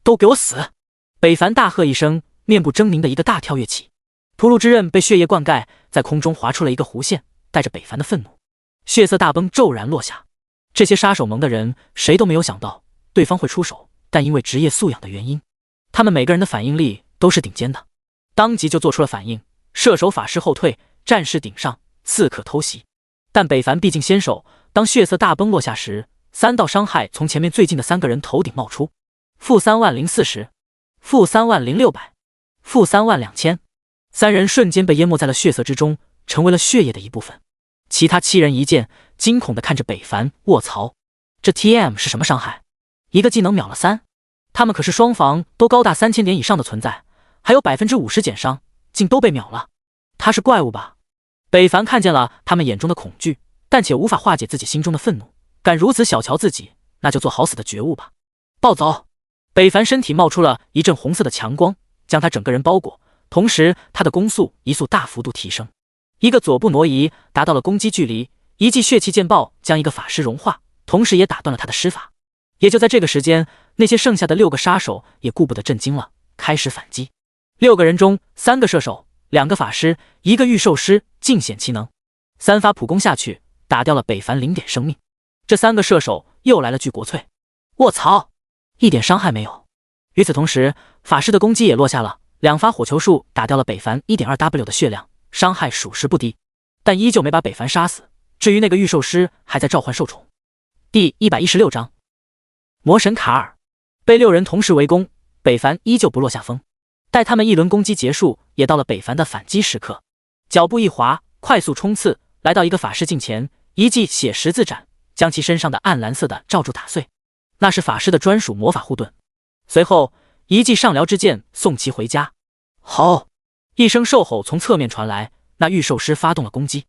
都给我死！北凡大喝一声，面部狰狞的一个大跳跃起，屠戮之刃被血液灌溉，在空中划出了一个弧线，带着北凡的愤怒，血色大崩骤然落下。这些杀手盟的人谁都没有想到对方会出手，但因为职业素养的原因，他们每个人的反应力都是顶尖的，当即就做出了反应。射手法师后退，战士顶上，刺客偷袭。但北凡毕竟先手，当血色大崩落下时，3道伤害从前面最近的3个人头顶冒出，负30040，负30600，负32000。3人瞬间被淹没在了血色之中，成为了血液的一部分。其他7人一见，惊恐地看着北凡。卧槽，这 TM 是什么伤害？一个技能秒了3，他们可是双防都高达3000点以上的存在，还有50%减伤，竟都被秒了。他是怪物吧？北凡看见了他们眼中的恐惧，但且无法化解自己心中的愤怒，敢如此小瞧自己，那就做好死的觉悟吧。暴走！北凡身体冒出了一阵红色的强光，将他整个人包裹，同时他的攻速移速大幅度提升，一个左步挪移达到了攻击距离，一记血气剑爆将一个法师融化，同时也打断了他的施法。也就在这个时间，那些剩下的6个杀手也顾不得震惊了，开始反击。6个人中3个射手，2个法师，1个御兽师尽显其能，3发普攻下去，打掉了北凡0点生命。这3个射手又来了句国粹，卧槽，一点伤害没有。与此同时，法师的攻击也落下了，2发火球术打掉了北凡 1.2W 的血量，伤害属实不低，但依旧没把北凡杀死。至于那个御兽师还在召唤兽宠。第116章魔神卡尔。被6人同时围攻，北凡依旧不落下风。待他们一轮攻击结束，也到了北凡的反击时刻。脚步一滑，快速冲刺，来到一个法师近前，一记血十字斩将其身上的暗蓝色的罩柱打碎，那是法师的专属魔法护盾。随后一记上撩之剑送其回家。吼！一声兽吼从侧面传来，那御兽师发动了攻击。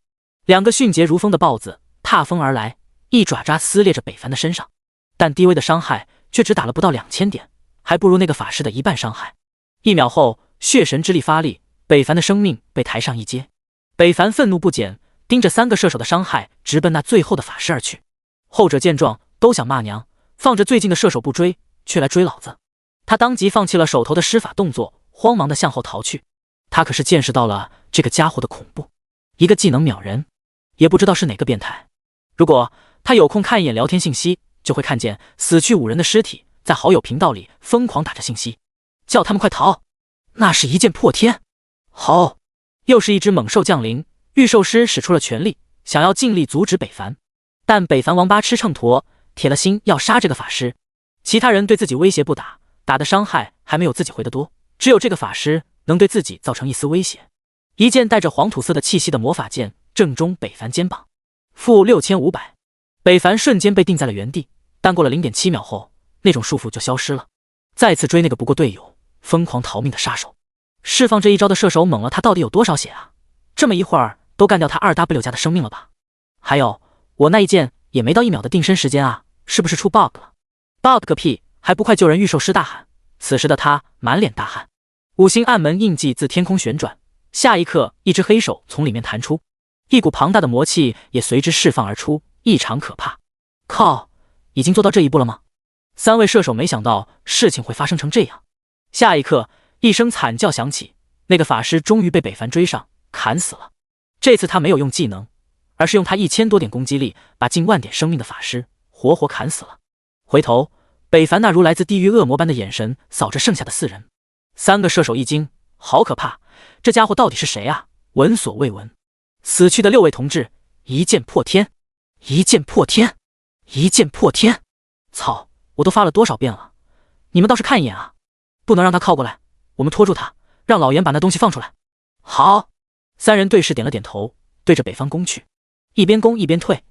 2个迅捷如风的豹子踏风而来，一爪爪撕裂着北凡的身上，但低微的伤害却只打了不到2000点，还不如那个法师的1半伤害。1秒后，血神之力发力，北凡的生命被抬上一阶。北凡愤怒不减，盯着3个射手的伤害直奔那最后的法师而去。后者见状都想骂娘，放着最近的射手不追，却来追老子。他当即放弃了手头的施法动作，慌忙的向后逃去。他可是见识到了这个家伙的恐怖，一个技能秒人，也不知道是哪个变态。如果他有空看一眼聊天信息，就会看见死去5人的尸体在好友频道里疯狂打着信息，叫他们快逃。那是一剑破天。好，又是一只猛兽降临，御兽师使出了全力，想要尽力阻止北凡，但北凡王八吃秤砣，铁了心要杀这个法师。其他人对自己威胁不打，打的伤害还没有自己回得多，只有这个法师能对自己造成一丝威胁。一剑带着黄土色的气息的魔法剑正中北凡肩膀，负6500。北凡瞬间被定在了原地，但过了 0.7 秒后，那种束缚就消失了。再次追那个不顾队友疯狂逃命的杀手，释放这一招的射手猛了他到底有多少血啊？这么一会儿都干掉他 2W 加的生命了吧？还有我那一剑也没到1秒的定身时间啊，是不是出 bug 了？ bug 个屁，还不快救人！御兽师大喊。此时的他满脸大汗。5星暗门印记自天空旋转，下一刻一只黑手从里面弹出，一股庞大的魔气也随之释放而出，异常可怕。靠，已经做到这一步了吗？3位射手没想到事情会发生成这样。下一刻一声惨叫响起，那个法师终于被北凡追上砍死了。这次他没有用技能，而是用他1000多点攻击力把近10000点生命的法师活活砍死了。回头北凡那如来自地狱恶魔般的眼神扫着剩下的4人，3个射手一惊，好可怕，这家伙到底是谁啊？闻所未闻。死去的6位同志一剑破天，一剑破天，一剑破天！操，我都发了多少遍了，你们倒是看一眼啊！不能让他靠过来，我们拖住他，让老严把那东西放出来。好，3人对视点了点头，对着北方攻去，一边攻一边退，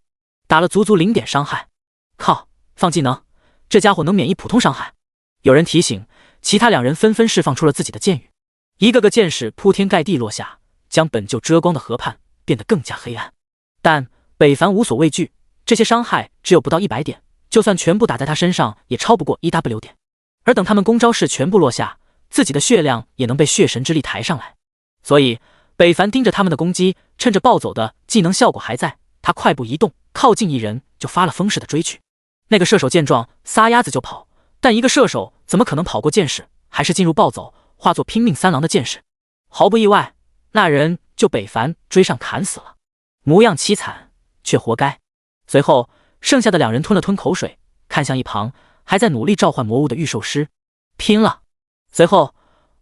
打了足足0点伤害。靠，放技能，这家伙能免疫普通伤害。有人提醒，其他2人纷纷释放出了自己的剑雨，一个个剑矢铺天盖地落下，将本就遮光的河畔变得更加黑暗。但北凡无所畏惧，这些伤害只有不到100点，就算全部打在他身上也超不过 1W 点。而等他们攻招式全部落下，自己的血量也能被血神之力抬上来。所以北凡盯着他们的攻击，趁着暴走的技能效果还在，他快步移动，靠近1人就发了疯似的追去。那个射手见状撒丫子就跑，但一个射手怎么可能跑过剑士，还是进入暴走，化作拼命3郎的剑士。毫不意外，那人就北凡追上砍死了，模样凄惨，却活该。随后剩下的2人吞了吞口水，看向一旁还在努力召唤魔物的御兽师，拼了。随后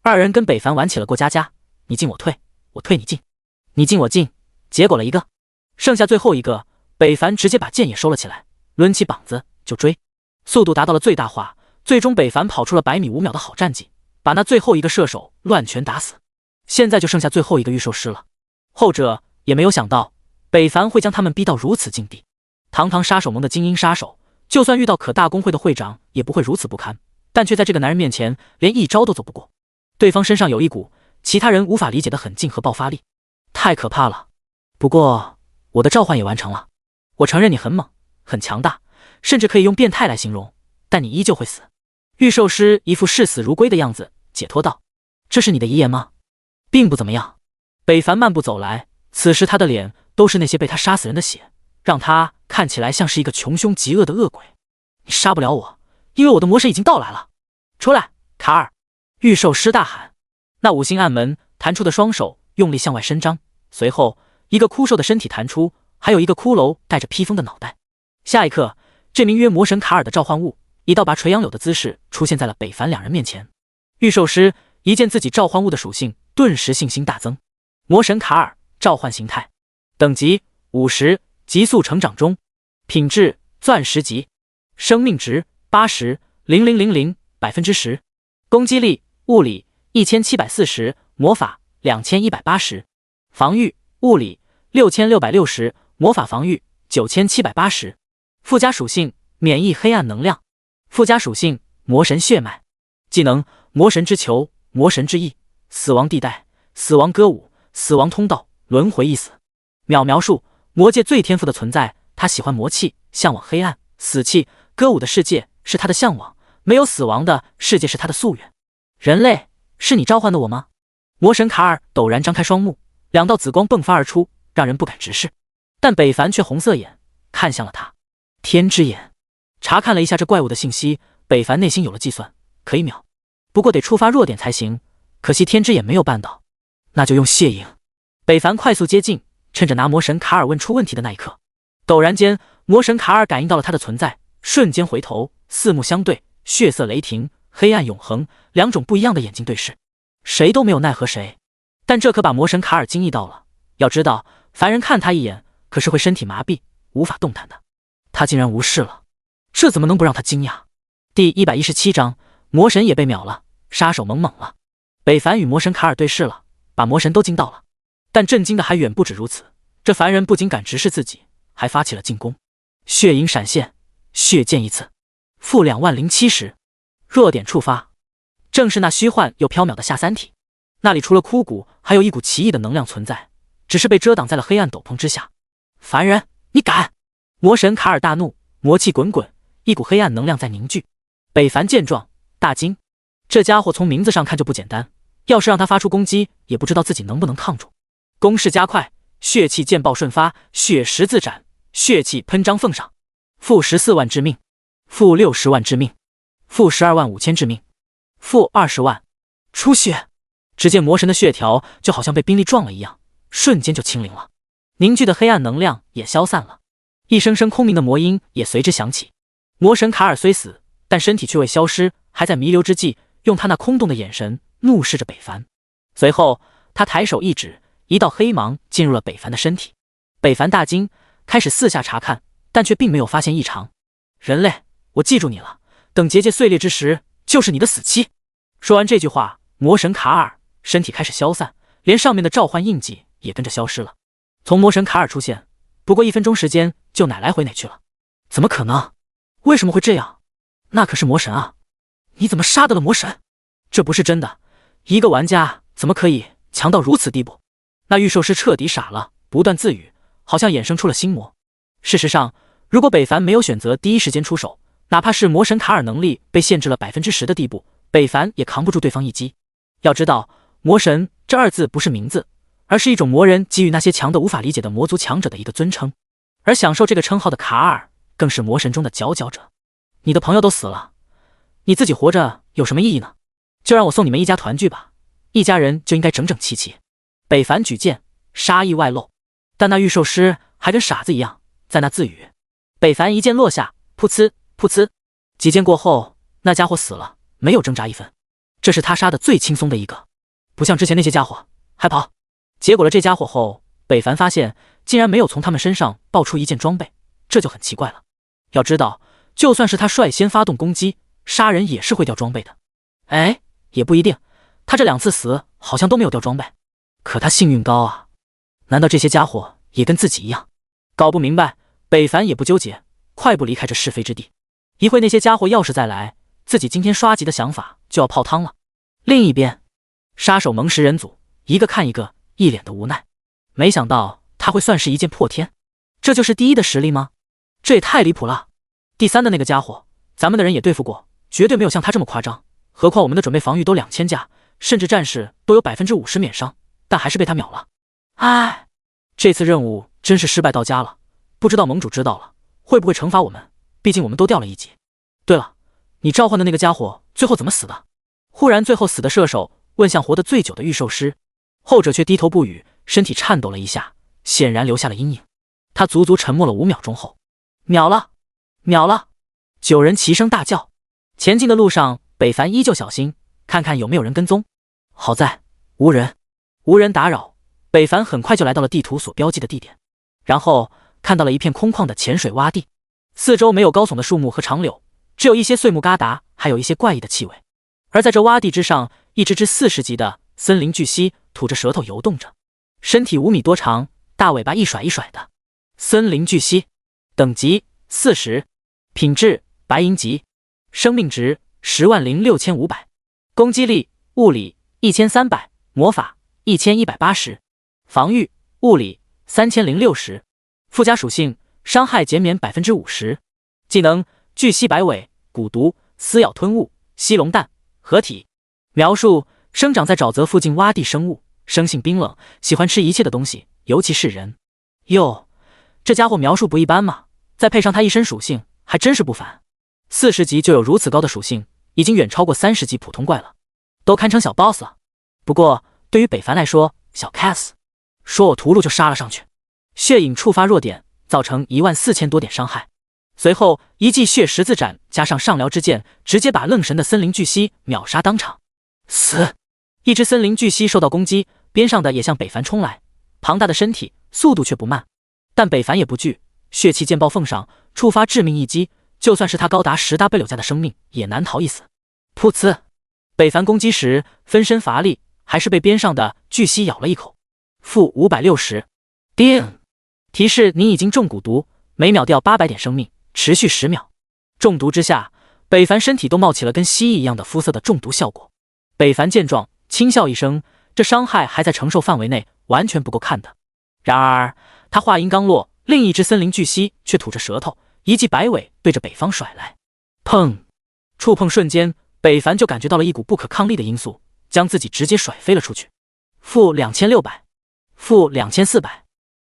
2人跟北凡玩起了过家家，你进我退，我退你进，你进我进，结果了一个。剩下最后一个，北凡直接把剑也收了起来，抡起膀子就追，速度达到了最大化。最终北凡跑出了100米5秒的好战绩，把那最后一个射手乱拳打死。现在就剩下最后一个御兽师了，后者也没有想到北凡会将他们逼到如此境地。堂堂杀手盟的精英杀手，就算遇到可大公会的会长也不会如此不堪，但却在这个男人面前连一招都走不过。对方身上有一股其他人无法理解的狠劲和爆发力，太可怕了。不过我的召唤也完成了，我承认你很猛很强大，甚至可以用变态来形容，但你依旧会死。御兽师一副视死如归的样子，解脱道：这是你的遗言吗？并不怎么样。北凡漫步走来，此时他的脸都是那些被他杀死人的血，让他看起来像是一个穷凶极恶的恶鬼。你杀不了我，因为我的魔神已经到来了。出来，卡尔！御兽师大喊。那五星暗门弹出的双手用力向外伸张，随后一个枯瘦的身体弹出，还有一个骷髅带着披风的脑袋。下一刻，这名约魔神卡尔的召唤物以倒拔垂杨柳的姿势出现在了北凡两人面前。御兽师一见自己召唤物的属性，顿时信心大增。魔神卡尔召唤形态，等级50，急速成长中，品质钻石级，生命值80,0000%，攻击力物理1740，魔法2180，防御物理6660，魔法防御9780。附加属性免疫黑暗能量，附加属性魔神血脉，技能魔神之球、魔神之翼、死亡地带、死亡歌舞、死亡通道、轮回一死。描述魔界最天赋的存在，他喜欢魔气，向往黑暗、死气、歌舞的世界是他的向往，没有死亡的世界是他的夙愿。人类，是你召唤的我吗？魔神卡尔陡然张开双目，两道紫光迸发而出，让人不敢直视。但北凡却红色眼看向了他。天之眼查看了一下这怪物的信息，北凡内心有了计算，可以秒，不过得触发弱点才行，可惜天之眼没有办到，那就用血影。北凡快速接近，趁着拿魔神卡尔问出问题的那一刻，陡然间魔神卡尔感应到了他的存在，瞬间回头，四目相对，血色雷霆，黑暗永恒，两种不一样的眼睛对视，谁都没有奈何谁。但这可把魔神卡尔惊异到了，要知道凡人看他一眼可是会身体麻痹，无法动弹的，他竟然无视了，这怎么能不让他惊讶？第117章，魔神也被秒了，杀手猛了。北凡与魔神卡尔对视了，把魔神都惊到了。但震惊的还远不止如此，这凡人不仅敢直视自己，还发起了进攻。血影闪现，血溅一次，负20070，弱点触发，正是那虚幻又缥缈的下三体。那里除了枯骨，还有一股奇异的能量存在，只是被遮挡在了黑暗斗篷之下。凡人，你敢！魔神卡尔大怒，魔气滚滚，一股黑暗能量在凝聚。北凡见状大惊，这家伙从名字上看就不简单，要是让他发出攻击，也不知道自己能不能抗住。攻势加快，血气剑爆瞬发，血十字斩，血气喷张奉上，负14万致命，负60万致命，负12万5千致命，负20万，出血！只见魔神的血条就好像被冰力撞了一样，瞬间就清零了，凝聚的黑暗能量也消散了，一声声空鸣的魔音也随之响起。魔神卡尔虽死，但身体却未消失，还在弥留之际，用他那空洞的眼神怒视着北凡。随后他抬手一指，一道黑芒进入了北凡的身体。北凡大惊，开始四下查看，但却并没有发现异常。人类，我记住你了，等结界碎裂之时，就是你的死期。说完这句话，魔神卡尔身体开始消散，连上面的召唤印记也跟着消失了。从魔神卡尔出现，不过1分钟时间就哪来回哪去了。怎么可能？为什么会这样？那可是魔神啊！你怎么杀得了魔神？这不是真的，一个玩家怎么可以强到如此地步？那御兽师彻底傻了，不断自语，好像衍生出了心魔。事实上，如果北凡没有选择第一时间出手，哪怕是魔神卡尔能力被限制了10%的地步，北凡也扛不住对方一击。要知道，魔神这2字不是名字，而是一种魔人给予那些强得无法理解的魔族强者的一个尊称，而享受这个称号的卡尔更是魔神中的佼佼者。你的朋友都死了，你自己活着有什么意义呢？就让我送你们一家团聚吧，一家人就应该整整齐齐。北凡举剑，杀意外露，但那御兽师还跟傻子一样在那自语。北凡一剑落下，噗呲噗呲，几剑过后，那家伙死了，没有挣扎一分。这是他杀的最轻松的一个，不像之前那些家伙还跑。结果了这家伙后，北凡发现竟然没有从他们身上爆出一件装备，这就很奇怪了。要知道，就算是他率先发动攻击，杀人也是会掉装备的。哎，也不一定，他这2次死好像都没有掉装备。可他幸运高啊，难道这些家伙也跟自己一样？搞不明白，北凡也不纠结，快步离开这是非之地。一会那些家伙要是再来，自己今天刷级的想法就要泡汤了。另一边，杀手盟10人组一个看一个，一脸的无奈。没想到他会算是一剑破天，这就是第1的实力吗？这也太离谱了。第3的那个家伙，咱们的人也对付过，绝对没有像他这么夸张。何况我们的准备防御都2000加，甚至战士都有50%免伤，但还是被他秒了。唉，这次任务真是失败到家了，不知道盟主知道了会不会惩罚我们，毕竟我们都掉了一级。对了，你召唤的那个家伙最后怎么死的？忽然最后死的射手问向活得最久的御兽师，后者却低头不语，身体颤抖了一下，显然留下了阴影。他足足沉默了5秒钟后，秒了，秒了！9人齐声大叫。前进的路上，北凡依旧小心，看看有没有人跟踪。好在无人，无人打扰。北凡很快就来到了地图所标记的地点，然后看到了一片空旷的浅水洼地，四周没有高耸的树木和长柳，只有一些碎木疙瘩，还有一些怪异的气味。而在这洼地之上，一只40级的森林巨蜥吐着舌头游动着，身体5米多长，大尾巴一甩一甩的。森林巨蜥，等级40，品质白银级，生命值106500，攻击力物理1300，魔法1180，防御物理3060，附加属性伤害减免50%，技能巨蜥摆尾，蛊毒，撕咬吞物，吸龙蛋，合体。描述：生长在沼泽附近洼地生物，生性冰冷，喜欢吃一切的东西，尤其是人。哟，这家伙描述不一般嘛，再配上他一身属性，还真是不凡。40级就有如此高的属性，已经远超过30级普通怪了，都堪称小 boss 了。不过对于北凡来说，小 Cass 说我屠戮就杀了上去，血影触发弱点，造成14000多点伤害。随后一记血十字斩加上上辽之剑，直接把愣神的森林巨蜥秒杀当场。死！一只森林巨蜥受到攻击，边上的也向北凡冲来，庞大的身体速度却不慢，但北凡也不惧，血气剑爆奉上，触发致命一击，就算是他高达10W 加的生命也难逃一死。噗呲！北凡攻击时分身乏力，还是被边上的巨蜥咬了一口。负560。叮！提示你已经中蛊毒，每秒掉800点生命，持续10秒。中毒之下，北凡身体都冒起了跟蜥蜴一样的肤色的中毒效果。北凡见状轻笑一声，这伤害还在承受范围内，完全不够看的。然而他话音刚落，另一只森林巨蜥却吐着舌头，一记摆尾对着北方甩来。砰！触碰瞬间，北凡就感觉到了一股不可抗力的因素，将自己直接甩飞了出去。负2600，负2400。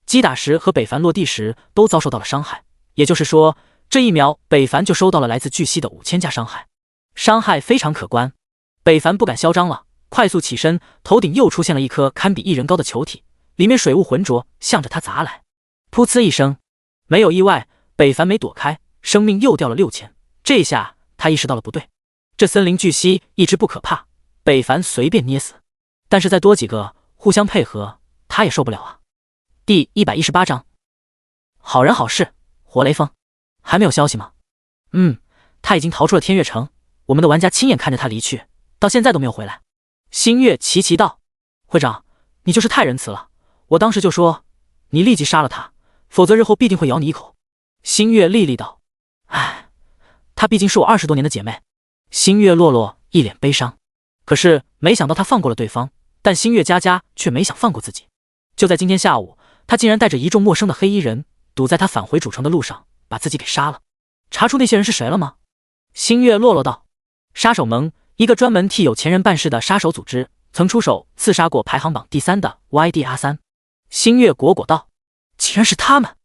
击打时和北凡落地时都遭受到了伤害，也就是说，这一秒北凡就收到了来自巨蜥的5000加伤害，伤害非常可观。北凡不敢嚣张了，快速起身，头顶又出现了一颗堪比1人高的球体，里面水雾浑浊，向着他砸来。噗呲一声，没有意外，北凡没躲开，生命又掉了6000。这下他意识到了不对，这森林巨蜥一只不可怕，北凡随便捏死，但是再多几个互相配合，他也受不了啊。第118章，好人好事，活雷锋还没有消息吗？他已经逃出了天月城，我们的玩家亲眼看着他离去，到现在都没有回来。星月齐齐道：会长，你就是太仁慈了，我当时就说你立即杀了他，否则日后必定会咬你一口。星月厉厉道：唉，她毕竟是我20多年的姐妹。星月落落一脸悲伤，可是没想到他放过了对方，但星月佳佳却没想放过自己。就在今天下午，他竟然带着一众陌生的黑衣人堵在他返回主城的路上，把自己给杀了。查出那些人是谁了吗？星月落落道：杀手盟，一个专门替有钱人办事的杀手组织，曾出手刺杀过排行榜第3的 YD 阿三。星月果果道：竟然是他们！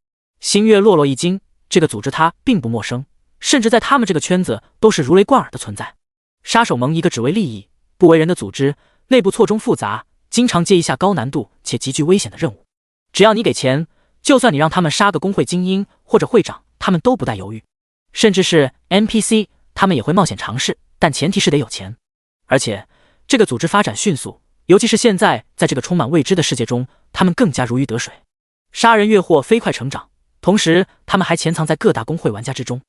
星月落落一惊，这个组织他并不陌生，甚至在他们这个圈子都是如雷贯耳的存在。杀手盟一个只为利益不为人的组织，内部错综复杂，经常接一下高难度且极具危险的任务。只要你给钱，就算你让他们杀个工会精英或者会长，他们都不带犹豫。甚至是 NPC， 他们也会冒险尝试，但前提是得有钱。而且这个组织发展迅速，尤其是现在在这个充满未知的世界中，他们更加如鱼得水，杀人越货飞快成长。同时他们还潜藏在各大公会玩家之中，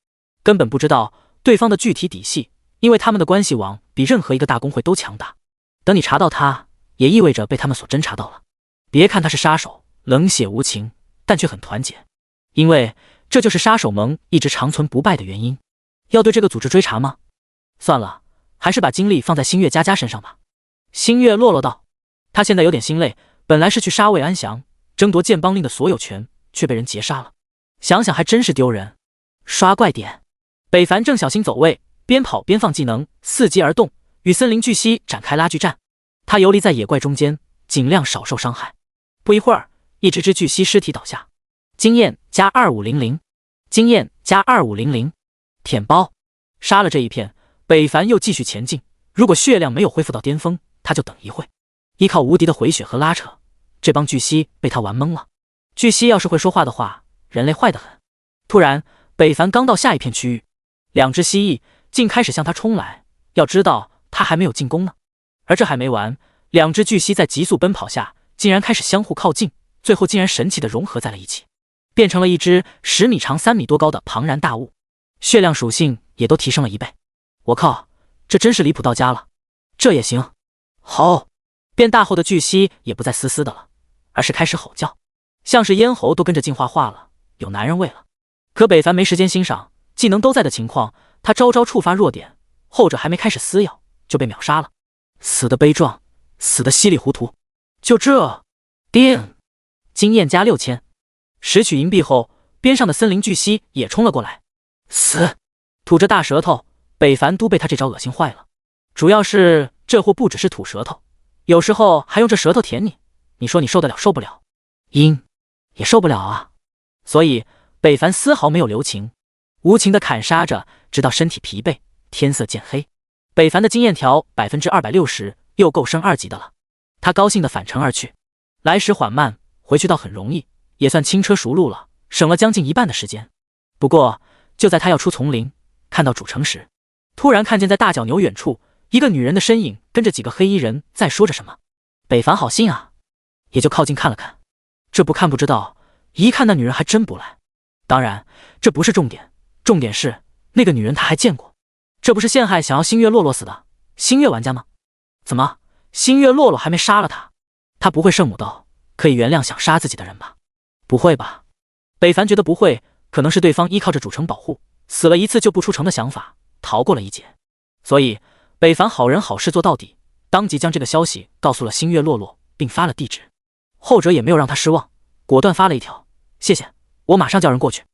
根本不知道对方的具体底细，因为他们的关系网比任何一个大公会都强大。等你查到他，也意味着被他们所侦查到了。别看他是杀手，冷血无情，但却很团结，因为这就是杀手盟一直长存不败的原因。要对这个组织追查吗？算了，还是把精力放在星月佳佳身上吧。星月落落道：他现在有点心累，本来是去杀魏安祥，争夺剑帮令的所有权，却被人劫杀了，想想还真是丢人。刷怪点，北凡正小心走位，边跑边放技能，伺机而动，与森林巨蜥展开拉锯战。他游离在野怪中间，尽量少受伤害。不一会儿，一只巨蜥尸体倒下。经验加2500，经验加2500，舔包。杀了这一片，北凡又继续前进。如果血量没有恢复到巅峰，他就等一会。依靠无敌的回血和拉扯，这帮巨蜥被他玩懵了。巨蜥要是会说话的话，人类坏得很。突然，北凡刚到下一片区域，两只蜥蜴竟开始向他冲来。要知道，他还没有进攻呢。而这还没完，两只巨蜥在急速奔跑下，竟然开始相互靠近，最后竟然神奇地融合在了一起，变成了一只10米长、3米多高的庞然大物。血量属性也都提升了1倍。我靠，这真是离谱到家了！这也行？吼！变大后的巨蜥也不再嘶嘶的了，而是开始吼叫，像是咽喉都跟着进化了，有男人味了。可北凡没时间欣赏，技能都在的情况，他招招触发弱点，后者还没开始撕咬就被秒杀了。死的悲壮，死的稀里糊涂。就这，定经验加6000。拾取银币后，边上的森林巨蜥也冲了过来。死！吐着大舌头，北凡都被他这招恶心坏了。主要是这货不只是吐舌头，有时候还用这舌头舔你，你说你受得了受不了？也受不了啊。所以北凡丝毫没有留情，无情的砍杀着，直到身体疲惫，天色渐黑。北凡的经验条260%，又够升2级的了。他高兴地返程而去，来时缓慢，回去倒很容易，也算轻车熟路了，省了将近一半的时间。不过就在他要出丛林，看到主城时，突然看见在大角牛远处，一个女人的身影跟着几个黑衣人在说着什么。北凡好信啊，也就靠近看了看。这不看不知道，一看那女人还真不赖。当然这不是重点，重点是那个女人他还见过。这不是陷害想要星月洛洛死的星月玩家吗？怎么星月洛洛还没杀了他？他不会圣母到可以原谅想杀自己的人吧？不会吧？北凡觉得不会，可能是对方依靠着主城保护，死了一次就不出城的想法，逃过了一劫。所以北凡好人好事做到底，当即将这个消息告诉了星月洛洛，并发了地址。后者也没有让他失望，果断发了一条：谢谢，我马上叫人过去。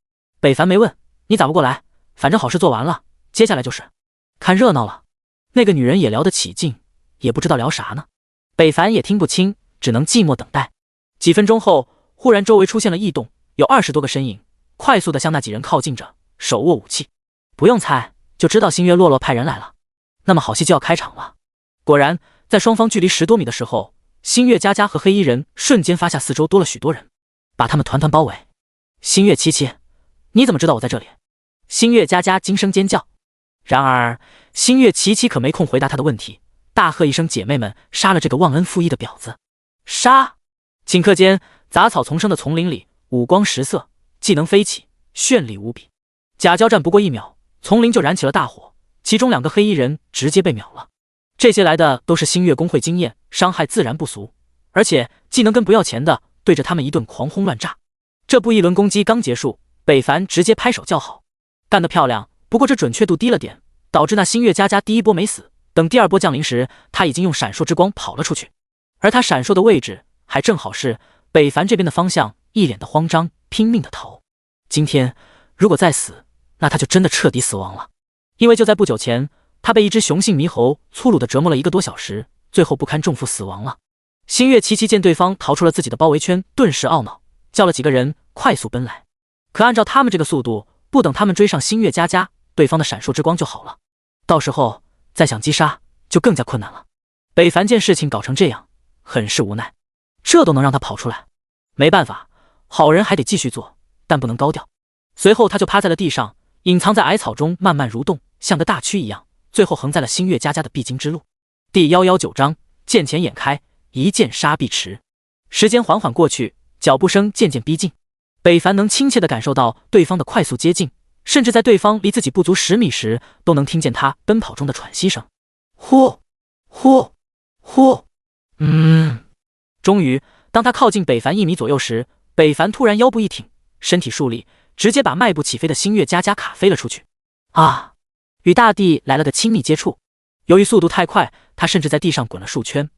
北凡没问你咋不过来，反正好事做完了，接下来就是看热闹了。那个女人也聊得起劲，也不知道聊啥呢。北凡也听不清，只能寂寞等待。几分钟后，忽然周围出现了异动，有20多个身影快速地向那几人靠近着，手握武器。不用猜就知道星月洛洛派人来了。那么好戏就要开场了。果然在双方距离10多米的时候，星月佳佳和黑衣人瞬间发下四周多了许多人，把他们团团包围。星月七七，你怎么知道我在这里？星月佳佳惊声尖叫。然而星月琪琪可没空回答他的问题，大喝一声：姐妹们，杀了这个忘恩负义的婊子！杀！顷刻间，杂草丛生的丛林里五光十色，技能飞起，绚丽无比。假交战不过1秒，丛林就燃起了大火，其中2个黑衣人直接被秒了。这些来的都是星月公会经验，伤害自然不俗，而且技能跟不要钱的对着他们一顿狂轰乱炸。这不一轮攻击刚结束，北凡直接拍手叫好，干得漂亮！不过这准确度低了点，导致那星月佳佳第一波没死，等第2波降临时，他已经用闪烁之光跑了出去，而他闪烁的位置还正好是北凡这边的方向，一脸的慌张，拼命的逃。今天如果再死，那他就真的彻底死亡了。因为就在不久前，他被一只雄性猕猴粗鲁的折磨了1个多小时，最后不堪重负死亡了。星月琪琪见对方逃出了自己的包围圈，顿时懊恼，叫了几个人快速奔来。可按照他们这个速度，不等他们追上星月佳佳，对方的闪烁之光就好了，到时候再想击杀就更加困难了。北凡见事情搞成这样，很是无奈，这都能让他跑出来，没办法，好人还得继续做，但不能高调。随后他就趴在了地上，隐藏在矮草中慢慢蠕动，像个大蛆一样，最后横在了星月佳佳的必经之路。第119章见钱眼开，一剑杀必迟。时间缓缓过去，脚步声渐渐逼近，北凡能亲切地感受到对方的快速接近，甚至在对方离自己不足10米时，都能听见他奔跑中的喘息声。呼呼呼！终于，当他靠近北凡1米左右时，北凡突然腰部一挺，身体竖立，直接把迈步起飞的星月佳佳卡飞了出去。啊！与大地来了个亲密接触。由于速度太快，他甚至在地上滚了数圈，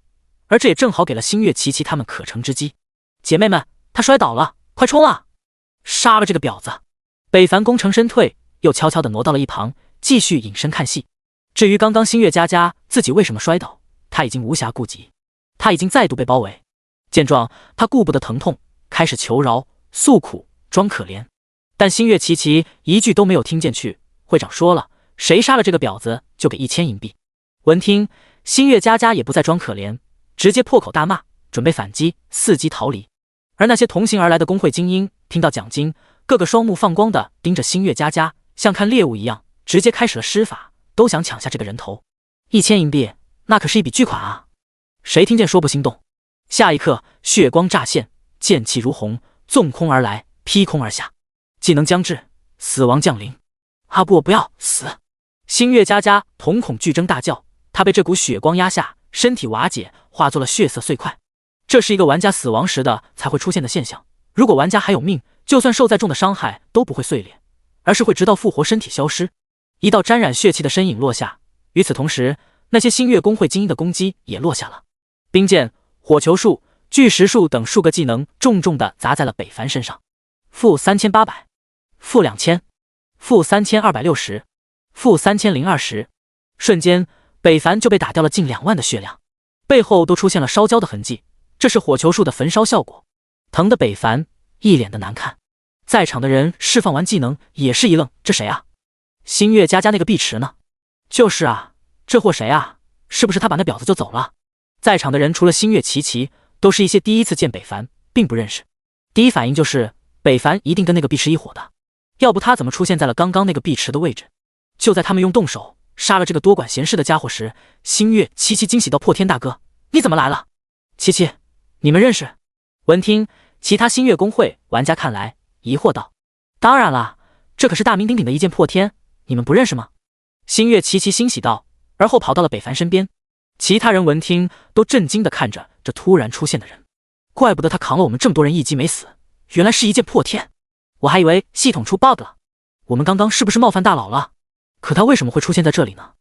而这也正好给了星月琪琪他们可乘之机。姐妹们，他摔倒了，快冲啊！杀了这个婊子！北凡功成身退，又悄悄地挪到了一旁，继续隐身看戏。至于刚刚星月佳佳自己为什么摔倒，他已经无暇顾及，他已经再度被包围。见状，他顾不得疼痛，开始求饶、诉苦、装可怜。但星月琪琪一句都没有听进去。会长说了，谁杀了这个婊子，就给1000银币。闻听，星月佳佳也不再装可怜，直接破口大骂，准备反击，伺机逃离。而那些同行而来的工会精英听到奖金，个个双目放光的盯着星月佳佳，像看猎物一样，直接开始了施法，都想抢下这个人头。1000银币，那可是一笔巨款啊！谁听见说不心动？下一刻，血光乍现，剑气如虹，纵空而来，劈空而下，技能将至，死亡降临。啊不，我不要死！星月佳佳瞳孔巨睁大叫，她被这股血光压下，身体瓦解，化作了血色碎块。这是一个玩家死亡时的才会出现的现象。如果玩家还有命，就算受再重的伤害都不会碎裂，而是会直到复活身体消失。一道沾染血气的身影落下，与此同时，那些星月工会精英的攻击也落下了。冰剑、火球术、巨石术等数个技能重重地砸在了北凡身上。-3800，-2000，-3260，-3020，瞬间，北凡就被打掉了近2万的血量，背后都出现了烧焦的痕迹，这是火球术的焚烧效果，疼的北凡一脸的难看。在场的人释放完技能也是一愣，这谁啊？星月佳佳那个碧池呢？就是啊，这货谁啊？是不是他把那婊子救走了？在场的人除了星月琪琪，都是一些第一次见北凡，并不认识。第一反应就是北凡一定跟那个碧池一伙的，要不他怎么出现在了刚刚那个碧池的位置？就在他们用动手杀了这个多管闲事的家伙时，星月琪琪惊喜到破天大哥，你怎么来了？琪琪，你们认识？闻听，其他星月工会玩家看来，疑惑道：当然啦，这可是大名鼎鼎的一剑破天，你们不认识吗？星月琪琪欣喜道，而后跑到了北凡身边。其他人闻听都震惊地看着这突然出现的人，怪不得他扛了我们这么多人一击没死，原来是一剑破天，我还以为系统出 bug 了，我们刚刚是不是冒犯大佬了？可他为什么会出现在这里呢？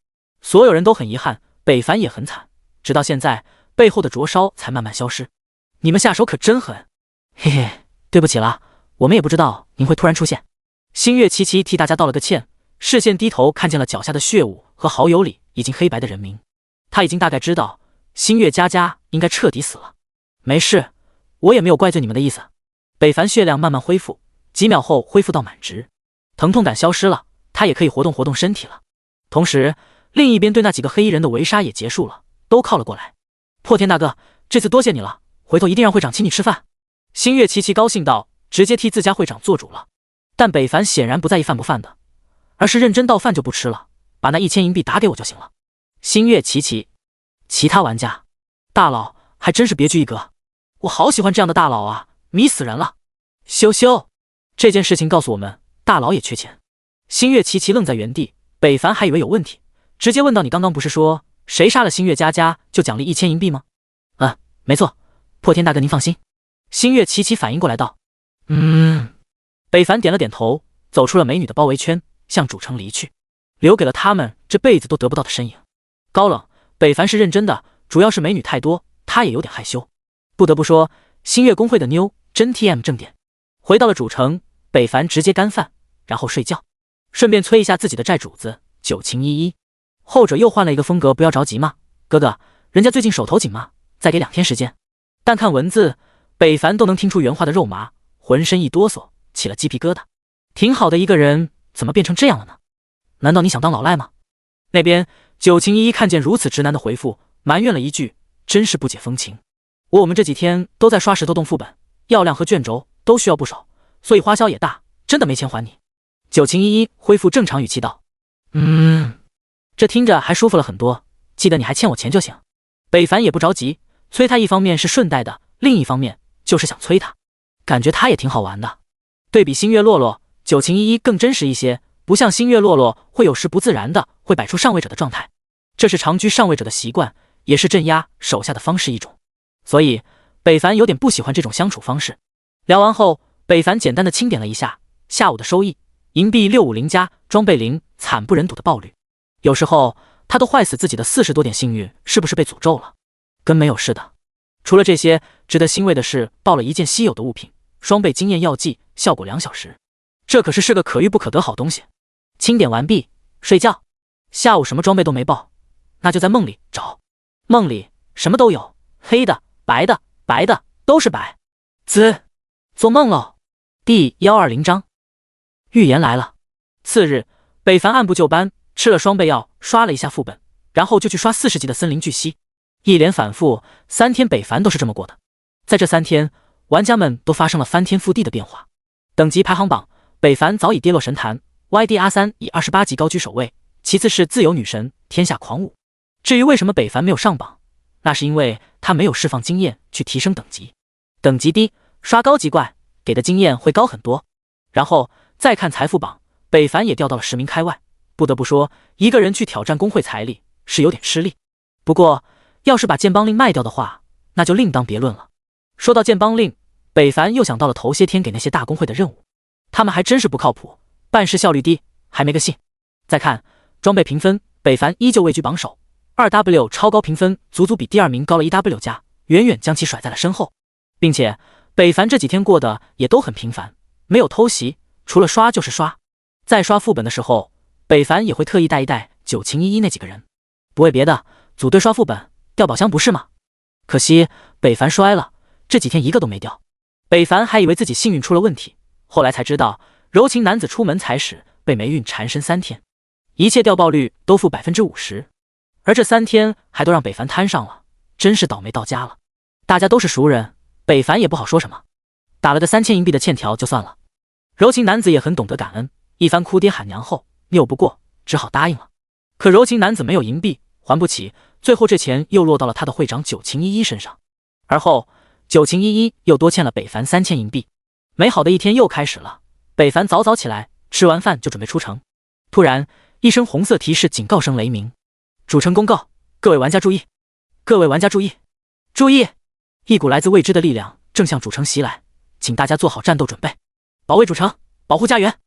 所有人都很遗憾，北凡也很惨，直到现在背后的灼烧才慢慢消失。你们下手可真狠，嘿嘿，对不起啦，我们也不知道您会突然出现。星月琪琪替大家道了个歉，视线低头看见了脚下的血雾和好友里已经黑白的人名，他已经大概知道星月佳佳应该彻底死了。没事，我也没有怪罪你们的意思。北凡血量慢慢恢复，几秒后恢复到满值，疼痛感消失了，他也可以活动活动身体了。同时，另一边对那几个黑衣人的围杀也结束了，都靠了过来。破天大哥，这次多谢你了，回头一定让会长请你吃饭。星月琪琪高兴道，直接替自家会长做主了。但北凡显然不在意饭不饭的，而是认真到饭就不吃了，把那1000银币打给我就行了。星月琪琪，其他玩家，大佬还真是别具一格，我好喜欢这样的大佬啊，迷死人了。羞羞，这件事情告诉我们，大佬也缺钱。星月琪琪愣在原地，北凡还以为有问题，直接问道：你刚刚不是说谁杀了星月佳佳就奖励1000银币吗？没错，破天大哥您放心。星月琪琪反应过来道：北凡点了点头，走出了美女的包围圈，向主城离去，留给了他们这辈子都得不到的身影。高冷，北凡是认真的，主要是美女太多，他也有点害羞。不得不说，星月工会的妞真 TM 正点。回到了主城，北凡直接干饭，然后睡觉，顺便催一下自己的债主子九晴依依。后者又换了一个风格，不要着急嘛，哥哥，人家最近手头紧嘛，再给2天时间。但看文字，北凡都能听出原话的肉麻，浑身一哆嗦，起了鸡皮疙瘩。挺好的一个人，怎么变成这样了呢？难道你想当老赖吗？那边九晴依依看见如此直男的回复，埋怨了一句，真是不解风情。我们这几天都在刷石头洞副本，药量和卷轴都需要不少，所以花销也大，真的没钱还你。九晴依依恢复正常语气道：这听着还舒服了很多，记得你还欠我钱就行。北凡也不着急，催他一方面是顺带的，另一方面就是想催他，感觉他也挺好玩的。对比星月洛洛，九晴依依更真实一些，不像星月洛洛会有时不自然的会摆出上位者的状态，这是长居上位者的习惯，也是镇压手下的方式一种。所以北凡有点不喜欢这种相处方式。聊完后，北凡简单的清点了一下下午的收益，银币650加，装备0，惨不忍睹的爆率。有时候他都坏死自己的40多点幸运，是不是被诅咒了？跟没有似的。除了这些，值得欣慰的是爆了一件稀有的物品，双倍经验药剂，效果2小时，这可是个可遇不可得好东西。清点完毕，睡觉。下午什么装备都没爆，那就在梦里找。梦里什么都有，黑的、白的、白的、都是百。滋，做梦喽！第120章，预言来了。次日，北凡按部就班吃了双倍药，刷了一下副本，然后就去刷40级的森林巨蜥。一连反复3天，北凡都是这么过的。在这3天，玩家们都发生了翻天覆地的变化。等级排行榜，北凡早已跌落神坛 ，YD R3以28级高居首位，其次是自由女神天下狂舞。至于为什么北凡没有上榜，那是因为他没有释放经验去提升等级。等级低，刷高级怪给的经验会高很多。然后再看财富榜，北凡也掉到了10名开外。不得不说，一个人去挑战工会财力是有点吃力。不过，要是把剑帮令卖掉的话，那就另当别论了。说到剑帮令，北凡又想到了头些天给那些大工会的任务，他们还真是不靠谱，办事效率低，还没个信。再看装备评分，北凡依旧位居榜首，2W 超高评分足足比第2名高了1W 加，远远将其甩在了身后。并且北凡这几天过得也都很平凡，没有偷袭，除了刷就是刷。在刷副本的时候，北凡也会特意带一带九晴依依那几个人，不为别的，组队刷副本掉宝箱不是吗？可惜北凡摔了，这几天一个都没掉。北凡还以为自己幸运出了问题，后来才知道柔情男子出门才使被霉运缠身3天，一切掉爆率都负 50%， 而这3天还都让北凡摊上了，真是倒霉到家了。大家都是熟人，北凡也不好说什么，打了个3000银币的欠条就算了。柔情男子也很懂得感恩，一番哭爹喊娘后拗不过，只好答应了。可柔情男子没有银币还不起，最后这钱又落到了他的会长九晴依依身上。而后九晴依依又多欠了北凡3000银币。美好的一天又开始了，北凡早早起来，吃完饭就准备出城。突然一声红色提示警告声雷鸣，主城公告，各位玩家注意，各位玩家注意，注意！一股来自未知的力量正向主城袭来，请大家做好战斗准备，保卫主城，保护家园。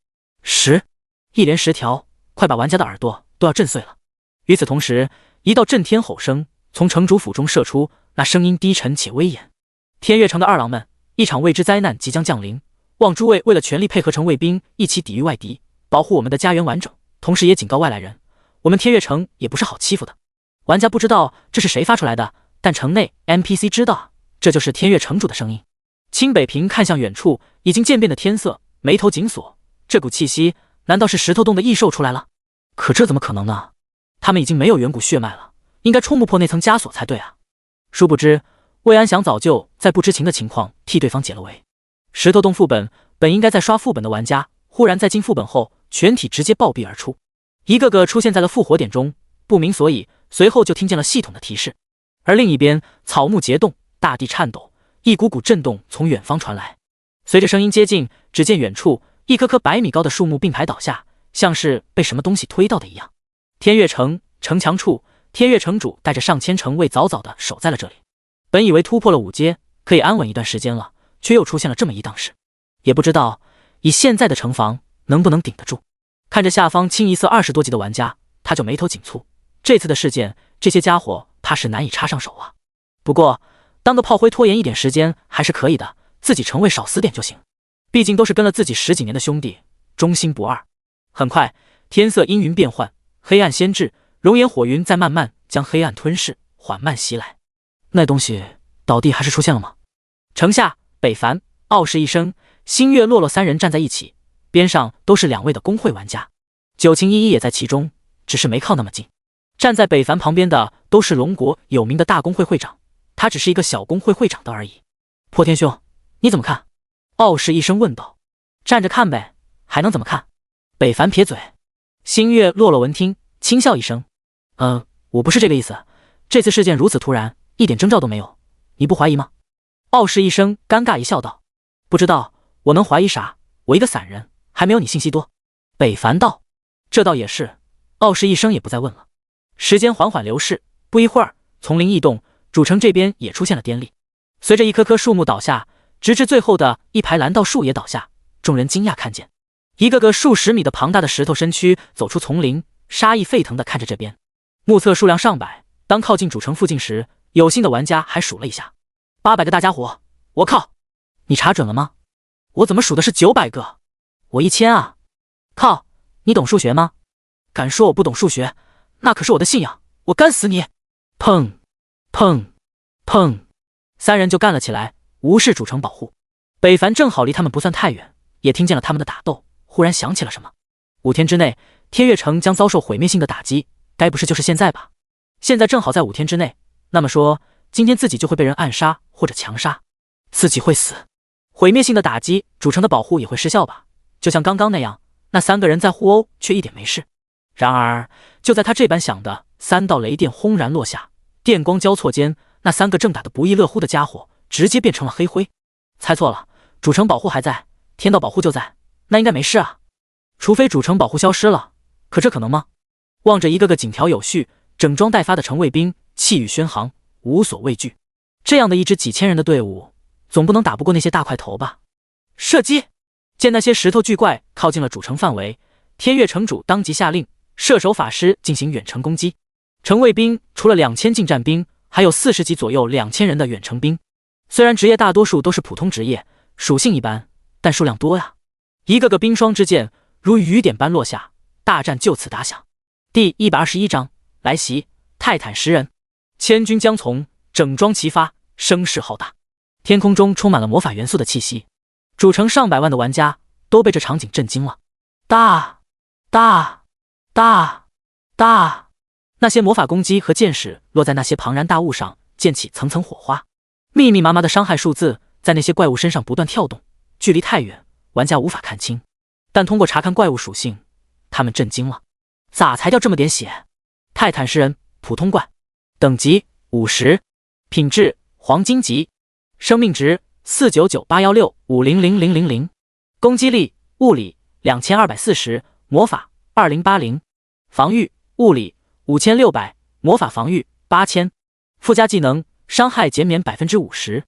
一连10条，快把玩家的耳朵都要震碎了。与此同时，一道震天吼声从城主府中射出，那声音低沉且威严。天月城的二郎们，一场未知灾难即将降临，望诸位为了全力配合城卫兵一起抵御外敌，保护我们的家园完整，同时也警告外来人，我们天月城也不是好欺负的。玩家不知道这是谁发出来的，但城内 NPC 知道，这就是天月城主的声音。清北平看向远处已经渐变的天色，眉头紧锁，这股气息难道是石头洞的异兽出来了？可这怎么可能呢？他们已经没有远古血脉了，应该冲不破那层枷锁才对啊。殊不知魏安祥早就在不知情的情况替对方解了围。石头洞副本本应该在刷副本的玩家，忽然在进副本后全体直接暴毙而出，一个个出现在了复活点中，不明所以，随后就听见了系统的提示。而另一边，草木结冻，大地颤抖，一股股震动从远方传来。随着声音接近，只见远处一棵棵100米高的树木并排倒下，像是被什么东西推到的一样。天月城城墙处，天月城主带着上千城卫早早的守在了这里。本以为突破了5阶可以安稳一段时间了，却又出现了这么一档事，也不知道以现在的城防能不能顶得住。看着下方清一色20多级的玩家，他就眉头紧蹙。这次的事件，这些家伙怕是难以插上手啊。不过当个炮灰拖延一点时间还是可以的，自己城卫少死点就行，毕竟都是跟了自己10几年的兄弟，忠心不二。很快天色阴云变幻，黑暗先至，熔岩火云在慢慢将黑暗吞噬，缓慢袭来。那东西倒地还是出现了吗？城下，北凡、傲视一生、星月洛洛3人站在一起，边上都是2位的工会玩家，九晴依依也在其中，只是没靠那么近。站在北凡旁边的都是龙国有名的大工会会长，他只是一个小工会会长的而已。破天兄，你怎么看？傲视一生问道。站着看呗，还能怎么看？北凡撇嘴。星月洛洛闻听，轻笑一声，我不是这个意思，这次事件如此突然，一点征兆都没有，你不怀疑吗？傲视一生尴尬一笑道，不知道，我能怀疑啥？我一个散人，还没有你信息多。北凡道，这倒也是。傲视一生也不再问了。时间缓缓流逝，不一会儿，丛林异动，主城这边也出现了颠砾。随着一棵棵树木倒下，直至最后的一排蓝道树也倒下，众人惊讶看见一个个数十米的庞大的石头身躯走出丛林，杀意沸腾地看着这边。目测数量上百，当靠近主城附近时，有心的玩家还数了一下，800个大家伙。我靠，你查准了吗？我怎么数的是900个？我1000啊！靠，你懂数学吗？敢说我不懂数学，那可是我的信仰，我干死你！砰砰砰，3人就干了起来。无视主城保护。北凡正好离他们不算太远，也听见了他们的打斗，忽然想起了什么。5天之内，天月城将遭受毁灭性的打击，该不是就是现在吧？现在正好在5天之内，那么说今天自己就会被人暗杀或者强杀，自己会死。毁灭性的打击，主城的保护也会失效吧？就像刚刚那样，那3个人在互殴却一点没事。然而就在他这般想的，3道雷电轰然落下，电光交错间，那3个正打得不亦乐乎的家伙直接变成了黑灰。猜错了，主城保护还在，天道保护就在，那应该没事啊。除非主城保护消失了，可这可能吗？望着一个个井条有序、整装待发的城卫兵，气宇轩昂，无所畏惧。这样的一支几千人的队伍，总不能打不过那些大块头吧？射击！见那些石头巨怪靠近了主城范围，天月城主当即下令，射手法师进行远程攻击。城卫兵除了2000近战兵，还有40级左右2000人的远程兵。虽然职业大多数都是普通职业，属性一般，但数量多呀。一个个冰霜之箭如雨点般落下，大战就此打响。第121章来袭，泰坦10人，千军将从，整装齐发，声势浩大。天空中充满了魔法元素的气息，主城上百万的玩家都被这场景震惊了。大，那些魔法攻击和箭矢落在那些庞然大物上，溅起层层火花，密密麻麻的伤害数字在那些怪物身上不断跳动，距离太远，玩家无法看清，但通过查看怪物属性，他们震惊了。咋才掉这么点血？泰坦10人，普通怪，等级50，品质黄金级，生命值49981650000，攻击力物理2240，魔法2080，防御物理5600，魔法防御8000，附加技能伤害减免50%，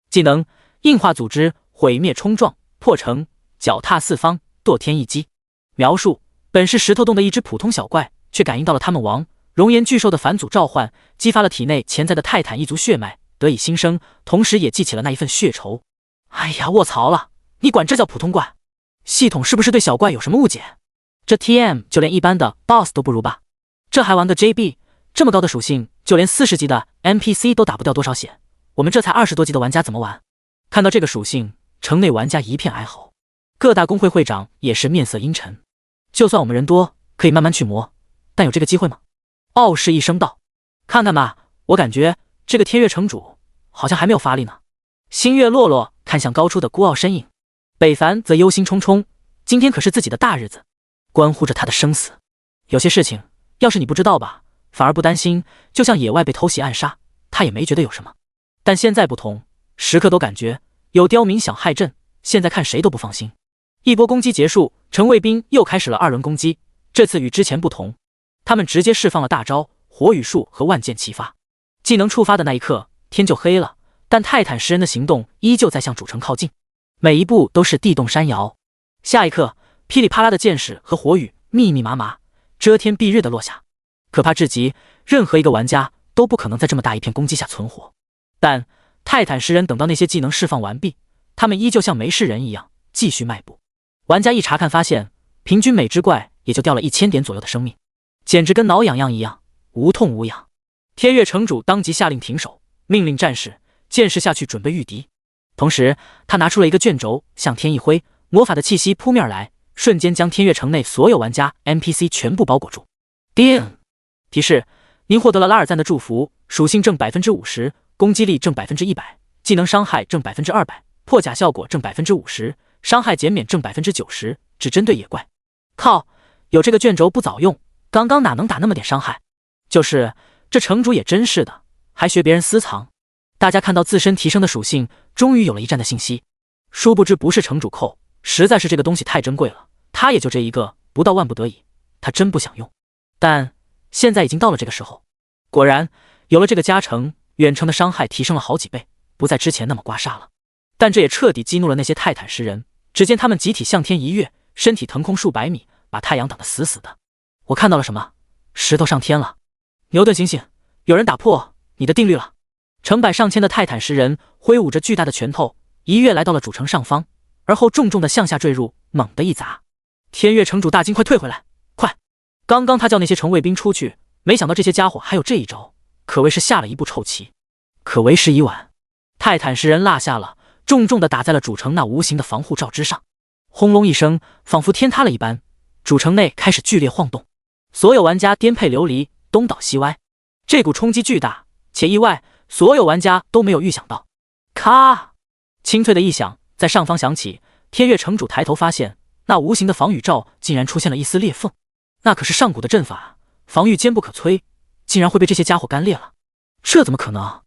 技能硬化组织，毁灭冲撞，破城，脚踏四方，堕天一击。描述：本是石头洞的一只普通小怪，却感应到了他们王熔岩巨兽的返祖召唤，激发了体内潜在的泰坦一族血脉，得以新生，同时也记起了那一份血仇。哎呀，卧槽了！你管这叫普通怪？系统是不是对小怪有什么误解？这 TM 就连一般的 BOSS 都不如吧？这还玩个 JB？ 这么高的属性，就连40级的 NPC 都打不掉多少血，我们这才20多级的玩家怎么玩？看到这个属性，城内玩家一片哀嚎，各大公会会长也是面色阴沉。就算我们人多，可以慢慢去磨，但有这个机会吗？傲视一声道：“看看吧，我感觉这个天月城主好像还没有发力呢。”星月落落看向高处的孤傲身影，北凡则忧心忡忡，今天可是自己的大日子，关乎着他的生死。有些事情，要是你不知道吧，反而不担心，就像野外被偷袭暗杀，他也没觉得有什么。但现在不同，时刻都感觉有刁民想害朕，现在看谁都不放心。一波攻击结束，城卫兵又开始了2轮攻击，这次与之前不同，他们直接释放了大招火羽术和万箭齐发。技能触发的那一刻，天就黑了，但泰坦10人的行动依旧在向主城靠近，每一步都是地动山摇。下一刻，噼里啪啦的箭矢和火雨密密麻麻，遮天蔽日的落下，可怕至极，任何一个玩家都不可能在这么大一片攻击下存活。但泰坦10人等到那些技能释放完毕，他们依旧像没事人一样继续迈步。玩家一查看发现，平均每只怪也就掉了1000点左右的生命，简直跟挠痒痒一样，无痛无痒。天月城主当即下令停手，命令战士箭矢下去准备御敌。同时他拿出了一个卷轴，向天一挥，魔法的气息扑面而来，瞬间将天月城内所有玩家 NPC 全部包裹住。叮！提示：您获得了拉尔赞的祝福，属性正50%，攻击力正100%，技能伤害正200%，破甲效果正50%，伤害减免正90%，只针对野怪。靠，有这个卷轴不早用，刚刚哪能打那么点伤害？就是这城主也真是的，还学别人私藏。大家看到自身提升的属性，终于有了一战的信息。殊不知不是城主扣，实在是这个东西太珍贵了，他也就这一个，不到万不得已，他真不想用。但现在已经到了这个时候，果然有了这个加成，远程的伤害提升了好几倍，不再之前那么刮痧了。但这也彻底激怒了那些泰坦10人，只见他们集体向天一跃，身体腾空数百米，把太阳挡得死死的。我看到了什么？石头上天了！牛顿醒醒，有人打破你的定律了！成百上千的泰坦10人挥舞着巨大的拳头，一跃来到了主城上方，而后重重的向下坠入，猛地一砸。天月城主大惊，快退回来！快！刚刚他叫那些城卫兵出去，没想到这些家伙还有这一招，可谓是下了一步臭棋。可为时已晚，泰坦10人落下了，重重地打在了主城那无形的防护罩之上。轰隆一声，仿佛天塌了一般，主城内开始剧烈晃动，所有玩家颠沛流离，东倒西歪。这股冲击巨大且意外，所有玩家都没有预想到。咔！清脆的一响在上方响起，天月城主抬头发现，那无形的防御罩竟然出现了一丝裂缝。那可是上古的阵法，防御坚不可摧，竟然会被这些家伙干裂了。这怎么可能？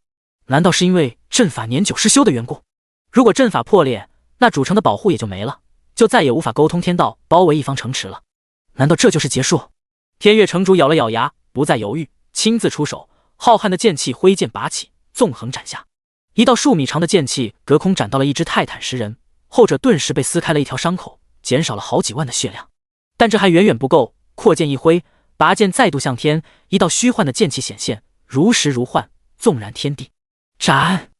难道是因为阵法年久失修的缘故？如果阵法破裂，那主城的保护也就没了，就再也无法沟通天道，包围一方城池了。难道这就是结束？天月城主咬了咬牙，不再犹豫，亲自出手，浩瀚的剑气挥剑拔起，纵横斩下。一道数米长的剑气隔空斩到了一只泰坦石人，后者顿时被撕开了一条伤口，减少了好几万的血量。但这还远远不够，扩剑一挥，拔剑再度向天，一道虚幻的剑气显现，如实如幻，纵然天地。斩！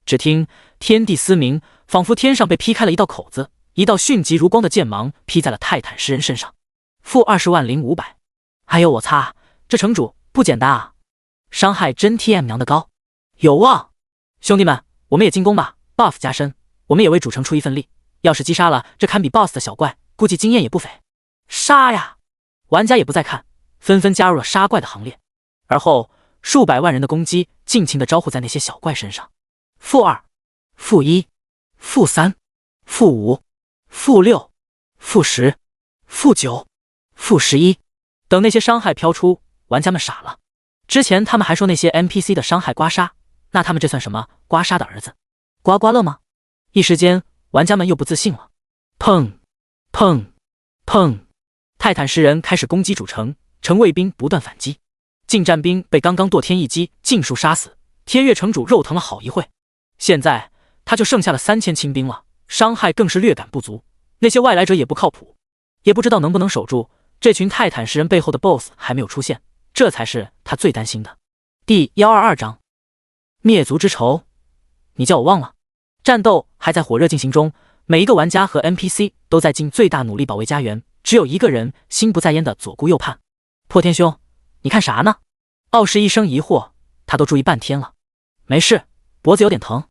只听天地嘶鸣，仿佛天上被劈开了一道口子，一道迅疾如光的剑芒劈在了泰坦石人身上。-200500。哎呦我擦，这城主不简单啊，伤害真 TM 娘的高，有望！兄弟们，我们也进攻吧 ，buff 加深，我们也为主城出一份力。要是击杀了这堪比 BOSS 的小怪，估计经验也不菲。杀呀！玩家也不再看，纷纷加入了杀怪的行列。而后数百万人的攻击尽情地招呼在那些小怪身上。-2、-1、-3、-5、-6、-10、-9、-11。等那些伤害飘出，玩家们傻了。之前他们还说那些 NPC 的伤害刮痧，那他们这算什么？刮痧的儿子？刮刮乐吗？一时间，玩家们又不自信了。砰！砰！砰！泰坦石人开始攻击主城，城卫兵不断反击，近战兵被刚刚堕天一击尽数杀死。天月城主肉疼了好一会，现在他就剩下了3000清兵了，伤害更是略感不足。那些外来者也不靠谱，也不知道能不能守住。这群泰坦石人背后的 BOSS 还没有出现，这才是他最担心的。第122章灭族之仇，你叫我忘了。战斗还在火热进行中，每一个玩家和 NPC 都在尽最大努力保卫家园，只有一个人心不在焉的左顾右盼。破天兄，你看啥呢？傲视一声疑惑，他都注意半天了。没事，脖子有点疼。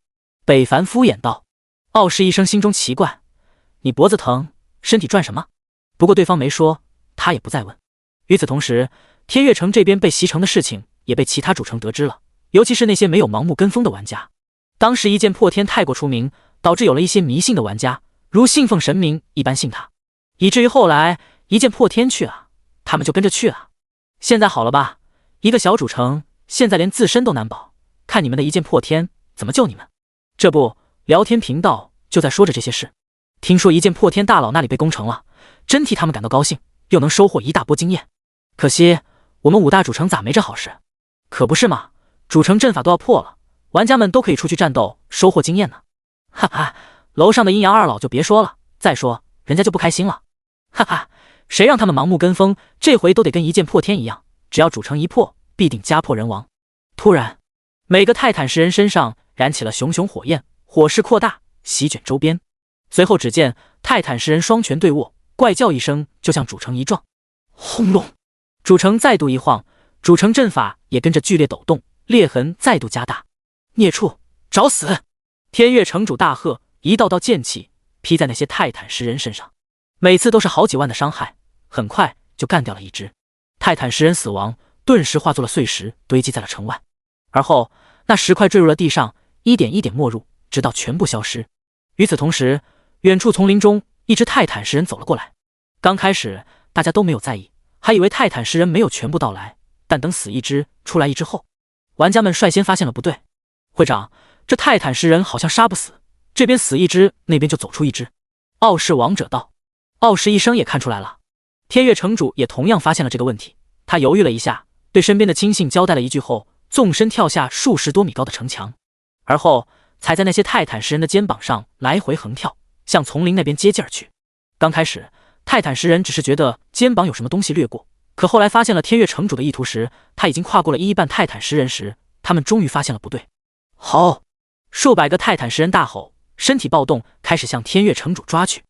北凡敷衍道。傲视一声心中奇怪，你脖子疼，身体转什么？不过对方没说，他也不再问。与此同时，天月城这边被袭城的事情也被其他主城得知了，尤其是那些没有盲目跟风的玩家。当时一剑破天太过出名，导致有了一些迷信的玩家，如信奉神明一般信他，以至于后来一剑破天去了，他们就跟着去了。现在好了吧，一个小主城现在连自身都难保，看你们的一剑破天怎么救你们。这不，聊天频道就在说着这些事。听说一剑破天大佬那里被攻城了，真替他们感到高兴，又能收获一大波经验。可惜我们5大主城咋没这好事？可不是嘛，主城阵法都要破了，玩家们都可以出去战斗收获经验呢。哈哈，楼上的阴阳二老就别说了，再说人家就不开心了。哈哈，谁让他们盲目跟风，这回都得跟一剑破天一样，只要主城一破，必定家破人亡。突然，每个泰坦石人身上燃起了熊熊火焰，火势扩大，席卷周边。随后只见泰坦石人双拳对握，怪叫一声就向主城一撞。轰隆！主城再度一晃，主城阵法也跟着剧烈抖动，裂痕再度加大。孽畜，找死！天月城主大喝，一道道剑气劈在那些泰坦石人身上，每次都是好几万的伤害，很快就干掉了一只。泰坦石人死亡，顿时化作了碎石，堆积在了城外。而后那石块坠入了地上，一点一点没入，直到全部消失。与此同时，远处丛林中一只泰坦石人走了过来。刚开始大家都没有在意，还以为泰坦石人没有全部到来，但等死一只出来一只后，玩家们率先发现了不对。会长，这泰坦石人好像杀不死，这边死一只，那边就走出一只。傲视王者道。傲视一生也看出来了。天月城主也同样发现了这个问题，他犹豫了一下，对身边的亲信交代了一句后，纵身跳下数十多米高的城墙，而后踩在那些泰坦石人的肩膀上来回横跳，向丛林那边接近而去。刚开始泰坦石人只是觉得肩膀有什么东西掠过，可后来发现了天月城主的意图时，他已经跨过了一半泰坦石人时，他们终于发现了不对。好！数百个泰坦石人大吼，身体暴动，开始向天月城主抓去。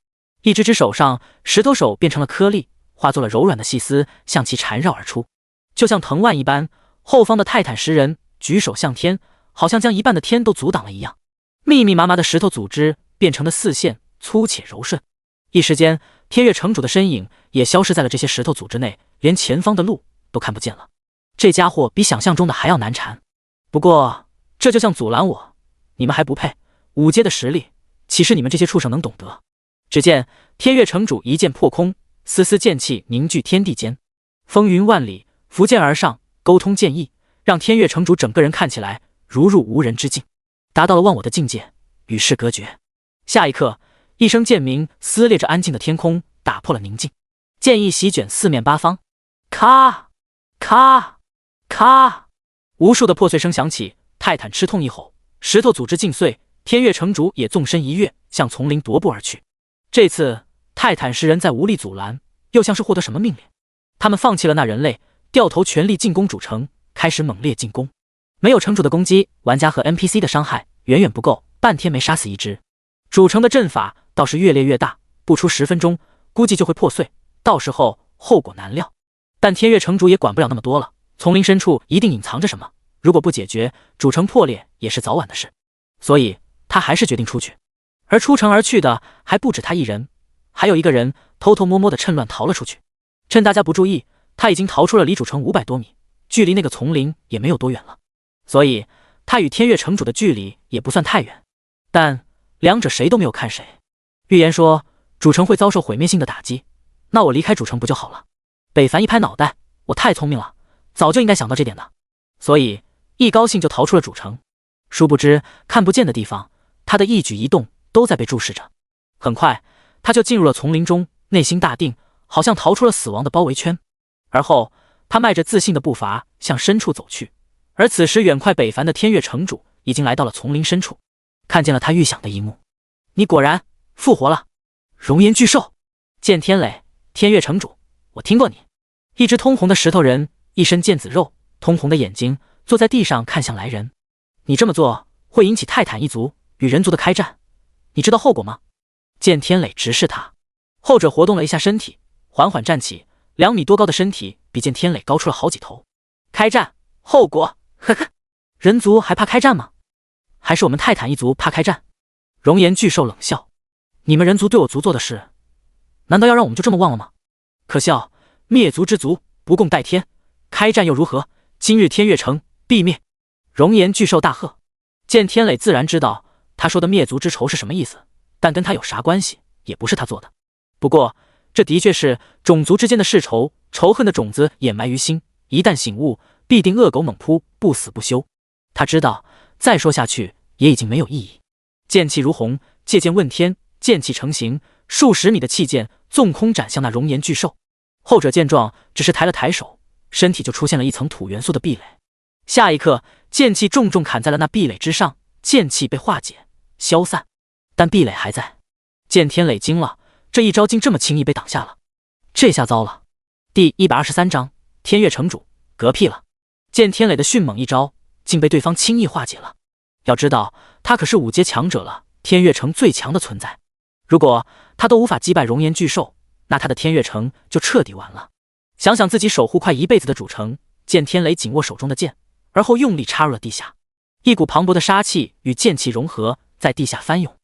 一只只手上石头手变成了颗粒，化作了柔软的细丝，向其缠绕而出，就像藤蔓一般。后方的泰坦石人举手向天，好像将一半的天都阻挡了一样。密密麻麻的石头组织变成了四线，粗且柔顺。一时间，天月城主的身影也消失在了这些石头组织内，连前方的路都看不见了。这家伙比想象中的还要难缠。不过，这就像阻拦我，你们还不配，5阶的实力，岂是你们这些畜生能懂得？只见天月城主一剑破空，丝丝剑气凝聚天地间，风云万里，拂剑而上，沟通剑意，让天月城主整个人看起来如入无人之境，达到了忘我的境界，与世隔绝。下一刻，一声剑鸣撕裂着安静的天空，打破了宁静，剑意席卷四面八方，咔咔咔，无数的破碎声响起。泰坦吃痛一吼，石头组织尽碎，天月城主也纵身一跃，向丛林踱步而去。这次泰坦十人再无力阻拦，又像是获得什么命令，他们放弃了那人类，掉头全力进攻主城，开始猛烈进攻。没有城主的攻击，玩家和 NPC 的伤害远远不够，半天没杀死一只。主城的阵法倒是越练越大，不出10分钟，估计就会破碎，到时候后果难料。但天月城主也管不了那么多了，丛林深处一定隐藏着什么，如果不解决，主城破裂也是早晚的事。所以他还是决定出去。而出城而去的还不止他一人，还有一个人偷偷摸摸的趁乱逃了出去。趁大家不注意，他已经逃出了离主城500多米，距离那个丛林也没有多远了。所以他与天月城主的距离也不算太远，但两者谁都没有看谁。预言说主城会遭受毁灭性的打击，那我离开主城不就好了？北凡一拍脑袋，我太聪明了，早就应该想到这点的。所以一高兴就逃出了主城。殊不知看不见的地方，他的一举一动都在被注视着。很快他就进入了丛林中，内心大定，好像逃出了死亡的包围圈。而后他迈着自信的步伐向深处走去。而此时远快北凡的天月城主已经来到了丛林深处，看见了他预想的一幕。你果然复活了，熔岩巨兽。剑天磊，天月城主，我听过你。一只通红的石头人，一身腱子肉，通红的眼睛，坐在地上看向来人。你这么做会引起泰坦一族与人族的开战，你知道后果吗？剑天磊直视他，后者活动了一下身体，缓缓站起，2米多高的身体比剑天磊高出了好几头。开战后果，呵呵，人族还怕开战吗？还是我们泰坦一族怕开战？熔岩巨兽冷笑，你们人族对我族做的事，难道要让我们就这么忘了吗？可笑，灭族之族不共戴天，开战又如何？今日天月城必灭！熔岩巨兽大喝。剑天磊自然知道他说的灭族之仇是什么意思，但跟他有啥关系，也不是他做的。不过这的确是种族之间的世仇，仇恨的种子掩埋于心，一旦醒悟，必定恶狗猛扑，不死不休。他知道再说下去也已经没有意义。剑气如虹，借剑问天，剑气成形，数10米的气剑纵空斩向那熔岩巨兽。后者见状，只是抬了抬手，身体就出现了一层土元素的壁垒。下一刻，剑气重重砍在了那壁垒之上，剑气被化解消散，但壁垒还在。剑天磊惊了，这一招竟这么轻易被挡下了，这下糟了。第123章天月城主，嗝屁了。剑天磊的迅猛一招竟被对方轻易化解了。要知道他可是5阶强者了，天月城最强的存在。如果他都无法击败熔岩巨兽，那他的天月城就彻底完了。想想自己守护快一辈子的主城，剑天磊紧握手中的剑，而后用力插入了地下。一股磅礴的杀气与剑气融合，在地下翻涌。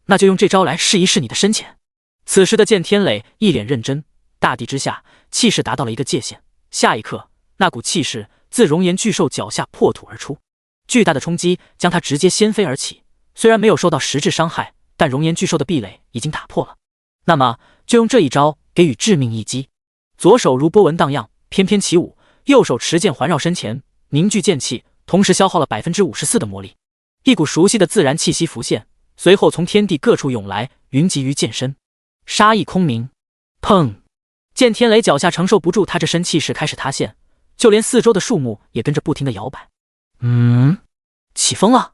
那就用这招来试一试你的深浅。此时的剑天磊一脸认真，大地之下气势达到了一个界限。下一刻，那股气势自熔岩巨兽脚下破土而出，巨大的冲击将他直接掀飞而起。虽然没有受到实质伤害，但熔岩巨兽的壁垒已经打破了。那么就用这一招给予致命一击。左手如波纹荡漾，翩翩起舞，右手持剑环绕身前，凝聚剑气，同时消耗了54%的魔力。一股熟悉的自然气息浮现，随后从天地各处涌来，云集于剑身，杀意空明。砰！剑天磊脚下承受不住他这身气势，开始塌陷，就连四周的树木也跟着不停的摇摆。起风了！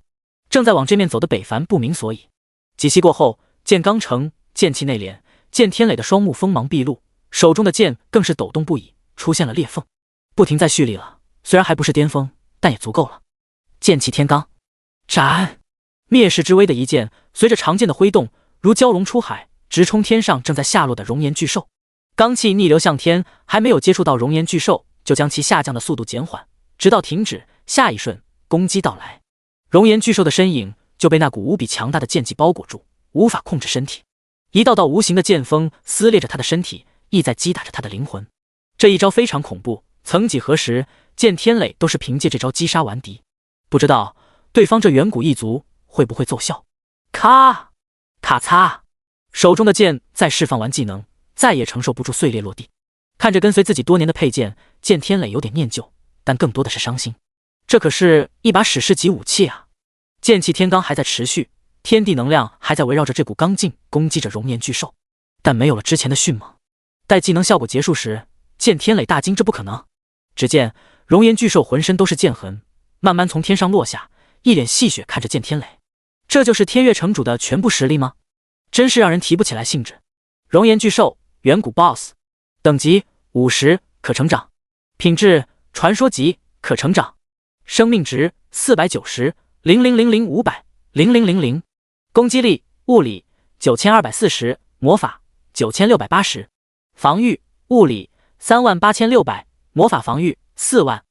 正在往这面走的北凡不明所以。几息过后，剑刚成，剑气内敛，剑天磊的双目锋芒毕露，手中的剑更是抖动不已，出现了裂缝，不停在蓄力了。虽然还不是巅峰，但也足够了。剑气天罡，斩！灭世之威的一剑，随着长剑的挥动，如蛟龙出海，直冲天上正在下落的熔岩巨兽。罡气逆流向天，还没有接触到熔岩巨兽，就将其下降的速度减缓，直到停止。下一瞬，攻击到来，熔岩巨兽的身影就被那股无比强大的剑气包裹住，无法控制身体。一道道无形的剑锋撕裂着他的身体，意在击打着他的灵魂。这一招非常恐怖，曾几何时，剑天磊都是凭借这招击杀完敌。不知道对方这远古一族会不会奏效？咔咔嚓，手中的剑再释放完技能，再也承受不住碎裂落地。看着跟随自己多年的佩剑，剑天磊有点念旧，但更多的是伤心。这可是一把史诗级武器啊！剑气天罡还在持续，天地能量还在围绕着这股罡劲攻击着熔岩巨兽，但没有了之前的迅猛。待技能效果结束时，剑天磊大惊，这不可能！只见熔岩巨兽浑身都是剑痕，慢慢从天上落下，一脸戏谑看着剑天磊。这就是天月城主的全部实力吗？真是让人提不起来兴致。熔岩巨兽，远古 BOSS， 等级50，可成长；品质传说级，可成长；生命值490，0000500，0000；攻击力物理9240，魔法9680，防御物理38600，魔法防御4万。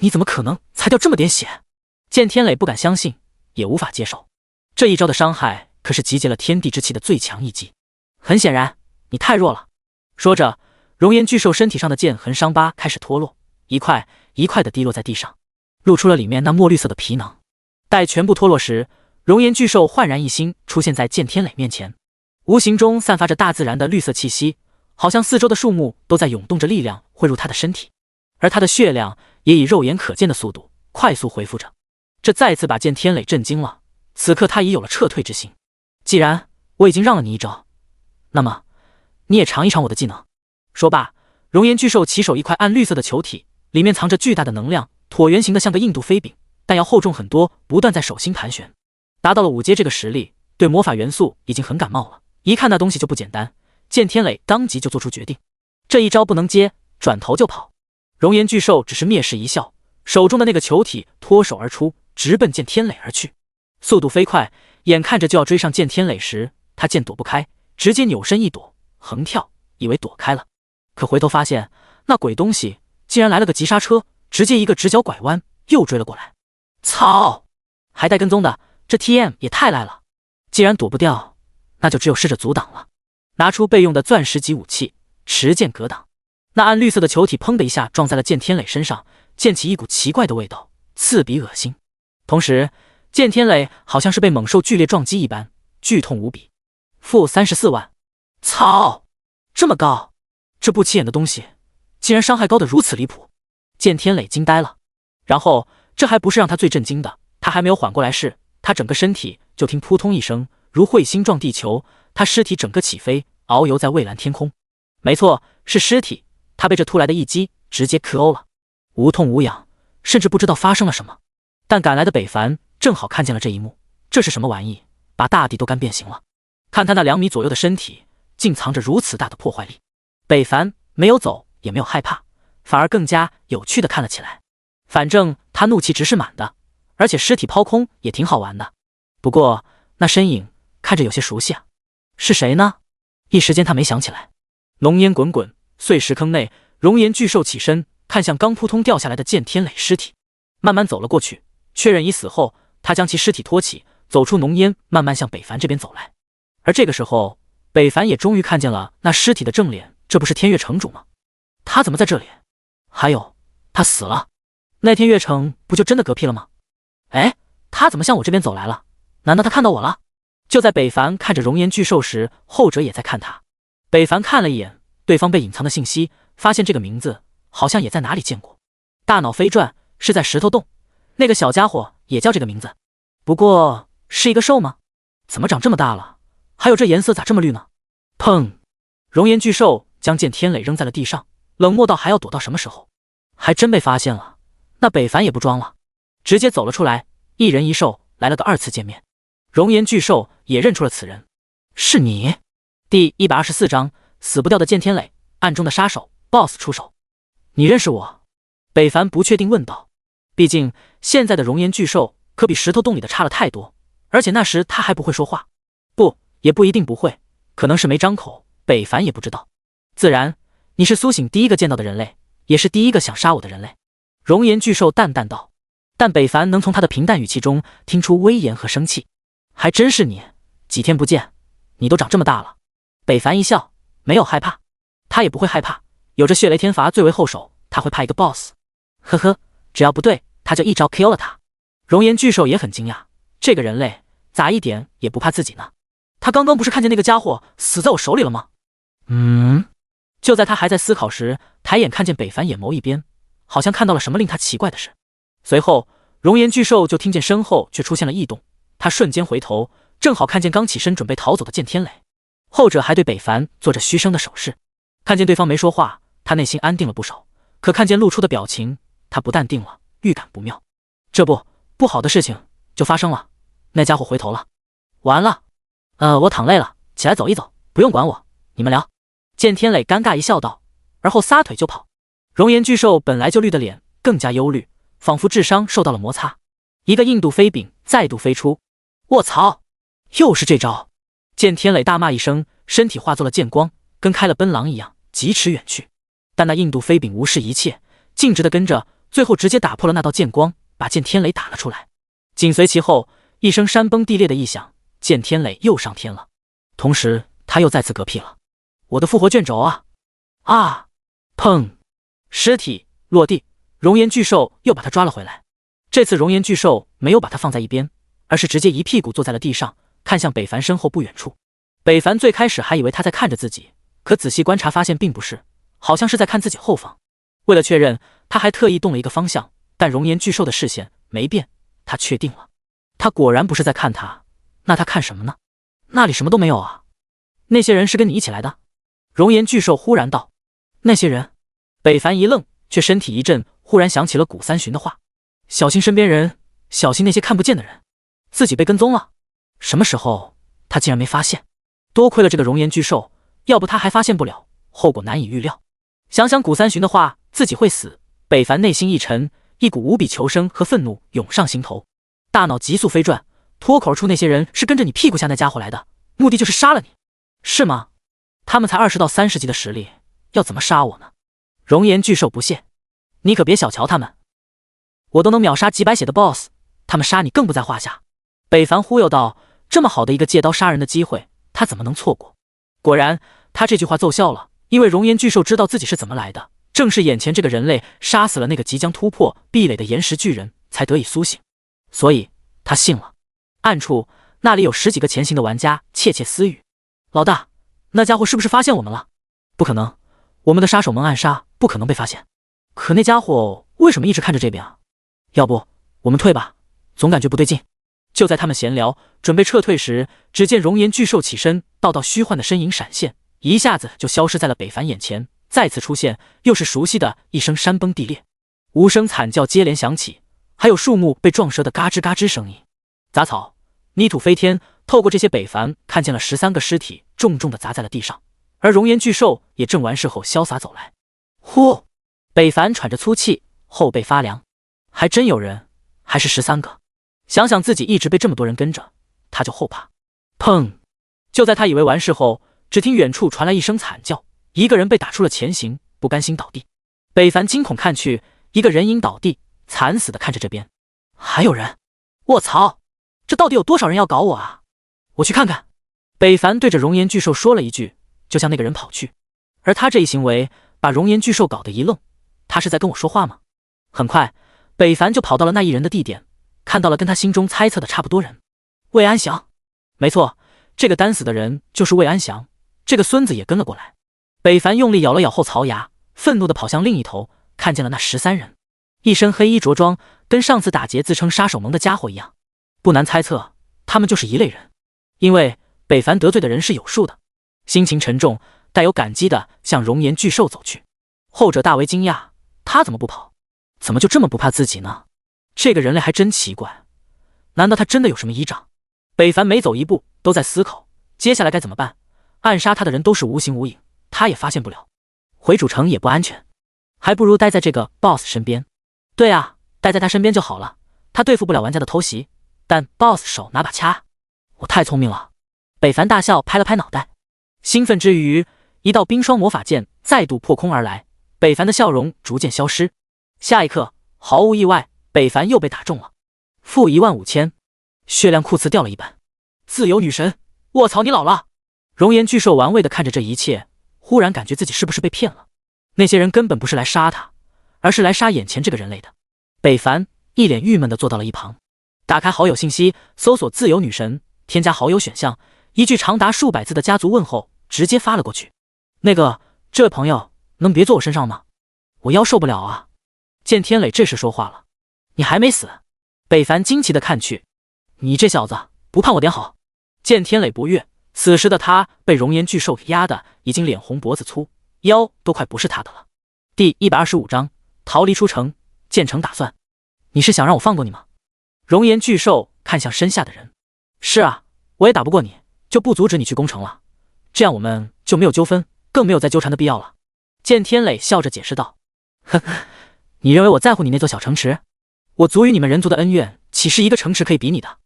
你怎么可能才掉这么点血？剑天磊不敢相信，也无法接受。这一招的伤害可是集结了天地之气的最强一击。很显然，你太弱了。说着，熔岩巨兽身体上的剑痕伤疤开始脱落，一块一块的滴落在地上，露出了里面那墨绿色的皮囊。待全部脱落时，熔岩巨兽焕然一新，出现在剑天磊面前，无形中散发着大自然的绿色气息，好像四周的树木都在涌动着力量汇入他的身体，而他的血量也以肉眼可见的速度快速恢复着。这再次把剑天磊震惊了，此刻他已有了撤退之心。既然我已经让了你一招，那么你也尝一尝我的技能。说罢，熔岩巨兽起手一块暗绿色的球体，里面藏着巨大的能量，椭圆形的像个印度飞饼，但要厚重很多，不断在手心盘旋。达到了5阶这个实力，对魔法元素已经很感冒了，一看那东西就不简单。剑天磊当即就做出决定，这一招不能接，转头就跑。熔岩巨兽只是蔑视一笑，手中的那个球体脱手而出，直奔剑天磊而去，速度飞快，眼看着就要追上剑天磊时，他见躲不开，直接扭身一躲，横跳，以为躲开了，可回头发现那鬼东西竟然来了个急刹车，直接一个直角拐弯又追了过来。操，还带跟踪的，这 TM 也太赖了。既然躲不掉，那就只有试着阻挡了。拿出备用的钻石级武器持剑格挡，那暗绿色的球体砰的一下撞在了剑天磊身上，溅起一股奇怪的味道，刺鼻恶心。同时剑天磊好像是被猛兽剧烈撞击一般，剧痛无比。-34万，操，这么高，这不起眼的东西竟然伤害高得如此离谱。剑天磊惊呆了。然后这还不是让他最震惊的，他还没有缓过来时，他整个身体就听扑通一声，如彗星撞地球，他尸体整个起飞，遨游在蔚蓝天空。没错，是尸体，他被这突来的一击直接 KO 了，无痛无痒，甚至不知道发生了什么。但赶来的北凡正好看见了这一幕，这是什么玩意，把大地都干变形了。看他那2米左右的身体，竟藏着如此大的破坏力。北凡没有走，也没有害怕，反而更加有趣的看了起来。反正他怒气值是满的，而且尸体抛空也挺好玩的。不过那身影看着有些熟悉啊，是谁呢？一时间他没想起来。浓烟滚滚，碎石坑内，熔岩巨兽起身，看向刚扑通掉下来的剑天磊尸体，慢慢走了过去，确认已死后，他将其尸体托起，走出浓烟，慢慢向北凡这边走来。而这个时候，北凡也终于看见了那尸体的正脸，这不是天月城主吗？他怎么在这里？还有，他死了，那天月城不就真的嗝屁了吗？哎，他怎么向我这边走来了？难道他看到我了？就在北凡看着熔岩巨兽时，后者也在看他。北凡看了一眼对方被隐藏的信息，发现这个名字好像也在哪里见过。大脑飞转，是在石头洞，那个小家伙也叫这个名字。不过是一个兽吗？怎么长这么大了？还有这颜色咋这么绿呢？砰！熔岩巨兽将剑天磊扔在了地上，冷漠到还要躲到什么时候？还真被发现了。那北凡也不装了，直接走了出来，一人一兽来了个2次见面。熔岩巨兽也认出了此人，是你。第124章死不掉的剑天磊，暗中的杀手 BOSS 出手。你认识我？北凡不确定问道。毕竟现在的熔岩巨兽可比石头洞里的差了太多，而且那时他还不会说话。不，也不一定不会，可能是没张口，北凡也不知道。自然，你是苏醒第一个见到的人类，也是第一个想杀我的人类。熔岩巨兽淡淡道。但北凡能从他的平淡语气中听出威严和生气。还真是你，几天不见，你都长这么大了。北凡一笑，没有害怕，他也不会害怕，有着血雷天罚最为后手，他会派一个 boss。呵呵，只要不对，他就一招 KO 了他。熔岩巨兽也很惊讶，这个人类咋一点也不怕自己呢？他刚刚不是看见那个家伙死在我手里了吗？就在他还在思考时，抬眼看见北凡眼眸一边，好像看到了什么令他奇怪的事。随后，熔岩巨兽就听见身后却出现了异动，他瞬间回头，正好看见刚起身准备逃走的剑天磊，后者还对北凡做着嘘声的手势。看见对方没说话，他内心安定了不少，可看见露出的表情，他不淡定了，预感不妙。这不好的事情就发生了，那家伙回头了。完了，我躺累了，起来走一走，不用管我，你们聊。剑天磊尴尬一笑道，而后撒腿就跑。熔岩巨兽本来就绿的脸更加忧虑，仿佛智商受到了摩擦。一个印度飞饼再度飞出，卧槽，又是这招！剑天磊大骂一声，身体化作了剑光，跟开了奔狼一样疾驰远去。但那印度飞饼无视一切，径直的跟着，最后直接打破了那道剑光，把剑天磊打了出来。紧随其后，一声山崩地裂的异响，剑天磊又上天了，同时他又再次嗝屁了。我的复活卷轴啊！啊！砰！尸体落地，熔岩巨兽又把他抓了回来。这次熔岩巨兽没有把他放在一边，而是直接一屁股坐在了地上，看向北凡身后不远处。北凡最开始还以为他在看着自己，可仔细观察发现并不是，好像是在看自己后方。为了确认，他还特意动了一个方向，但熔岩巨兽的视线没变，他确定了，他果然不是在看他，那他看什么呢？那里什么都没有啊！那些人是跟你一起来的？熔岩巨兽忽然道：“那些人。”北凡一愣，却身体一震，忽然想起了古三旬的话：“小心身边人，小心那些看不见的人。”自己被跟踪了？什么时候？他竟然没发现。多亏了这个熔岩巨兽，要不他还发现不了，后果难以预料。想想古三旬的话，自己会死，北凡内心一沉，一股无比求生和愤怒涌上心头，大脑急速飞转，脱口而出：“那些人是跟着你屁股下那家伙来的，目的就是杀了你，是吗？他们才20到30级的实力，要怎么杀我呢？”熔岩巨兽不屑：“你可别小瞧他们，我都能秒杀几百血的 BOSS， 他们杀你更不在话下。”北凡忽悠道：“这么好的一个借刀杀人的机会，他怎么能错过？”果然，他这句话奏效了，因为熔岩巨兽知道自己是怎么来的，正是眼前这个人类杀死了那个即将突破壁垒的岩石巨人，才得以苏醒，所以他信了。暗处那里有10几个前行的玩家窃窃私语：“老大，那家伙是不是发现我们了？”“不可能，我们的杀手们暗杀，不可能被发现。可那家伙为什么一直看着这边啊？要不我们退吧，总感觉不对劲。”就在他们闲聊准备撤退时，只见熔岩巨兽起身，道虚幻的身影闪现，一下子就消失在了北凡眼前。再次出现，又是熟悉的一声山崩地裂，无声惨叫接连响起，还有树木被撞折的嘎吱嘎吱声音。杂草、泥土飞天，透过这些，北凡看见了13个尸体重重的砸在了地上，而熔岩巨兽也正完事后潇洒走来。呼！北凡喘着粗气，后背发凉，还真有人，还是13个。想想自己一直被这么多人跟着，他就后怕。砰！就在他以为完事后，只听远处传来一声惨叫，一个人被打出了前行，不甘心倒地。北凡惊恐看去，一个人影倒地，惨死的看着这边。还有人！卧槽，这到底有多少人要搞我啊？我去看看。北凡对着熔岩巨兽说了一句，就向那个人跑去。而他这一行为把熔岩巨兽搞得一愣，他是在跟我说话吗？很快，北凡就跑到了那一人的地点，看到了跟他心中猜测的差不多人。魏安祥，没错，这个单死的人就是魏安祥，这个孙子也跟了过来。北凡用力咬了咬后槽牙，愤怒地跑向另一头，看见了那13人，一身黑衣着装，跟上次打劫自称杀手盟的家伙一样。不难猜测，他们就是一类人，因为北凡得罪的人是有数的。心情沉重，带有感激地向熔岩巨兽走去。后者大为惊讶，他怎么不跑？怎么就这么不怕自己呢？这个人类还真奇怪，难道他真的有什么依仗？北凡每走一步都在思考，接下来该怎么办？暗杀他的人都是无形无影，他也发现不了。回主城也不安全，还不如待在这个 boss 身边。对啊，待在他身边就好了，他对付不了玩家的偷袭，但 boss 手拿把掐。我太聪明了。北凡大笑，拍了拍脑袋，兴奋之余，一道冰霜魔法剑再度破空而来，北凡的笑容逐渐消失。下一刻，毫无意外，北凡又被打中了，-15000，血量库次掉了一半。自由女神，卧槽，你老了！熔岩巨兽玩味地看着这一切，忽然感觉自己是不是被骗了？那些人根本不是来杀他，而是来杀眼前这个人类的。北凡一脸郁闷地坐到了一旁，打开好友信息，搜索自由女神，添加好友选项，一句长达数百字的家族问候直接发了过去。这位朋友，能别坐我身上吗？我腰受不了啊！剑天磊这时说话了，你还没死？北凡惊奇地看去，你这小子不盼我点好？剑天磊不悦，此时的他被熔岩巨兽压得已经脸红脖子粗，腰都快不是他的了。第125章逃离出城，建成打算。你是想让我放过你吗？熔岩巨兽看向身下的人，是啊，我也打不过你，就不阻止你去攻城了，这样我们就没有纠纷，更没有再纠缠的必要了。剑天磊笑着解释道，呵呵，你认为我在乎你那座小城池？我族与你们人族的恩怨，岂是一个城池可以比拟的？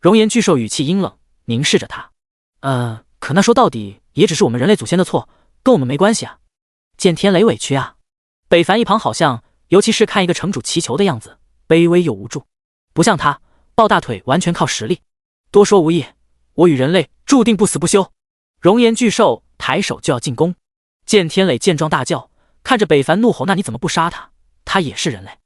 熔岩巨兽语气阴冷，凝视着他。可那说到底也只是我们人类祖先的错，跟我们没关系啊。剑天磊委屈啊。北凡一旁好像，尤其是看一个城主祈求的样子，卑微又无助。不像他，抱大腿完全靠实力。多说无益，我与人类注定不死不休。熔岩巨兽抬手就要进攻，剑天磊见状大叫，看着北凡怒吼，那你怎么不杀他？他也是人类。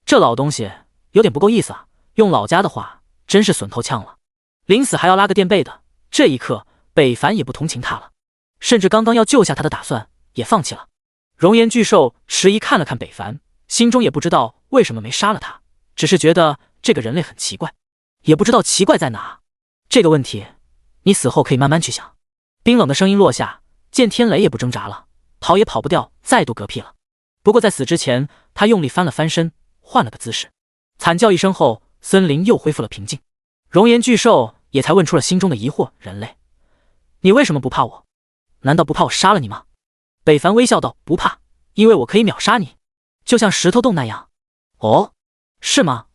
这老东西有点不够意思啊，用老家的话，真是损透呛了。临死还要拉个垫背的，这一刻北凡也不同情他了，甚至刚刚要救下他的打算也放弃了。熔岩巨兽迟疑看了看北凡，心中也不知道为什么没杀了他，只是觉得这个人类很奇怪，也不知道奇怪在哪。这个问题你死后可以慢慢去想。冰冷的声音落下，剑天雷也不挣扎了，跑也跑不掉，再度嗝屁了。不过在死之前，他用力翻了翻身，换了个姿势，惨叫一声后，森林又恢复了平静。熔岩巨兽也才问出了心中的疑惑，人类，你为什么不怕我？难道不怕我杀了你吗？北凡微笑道，不怕，因为我可以秒杀你，就像石头洞那样。哦，是吗？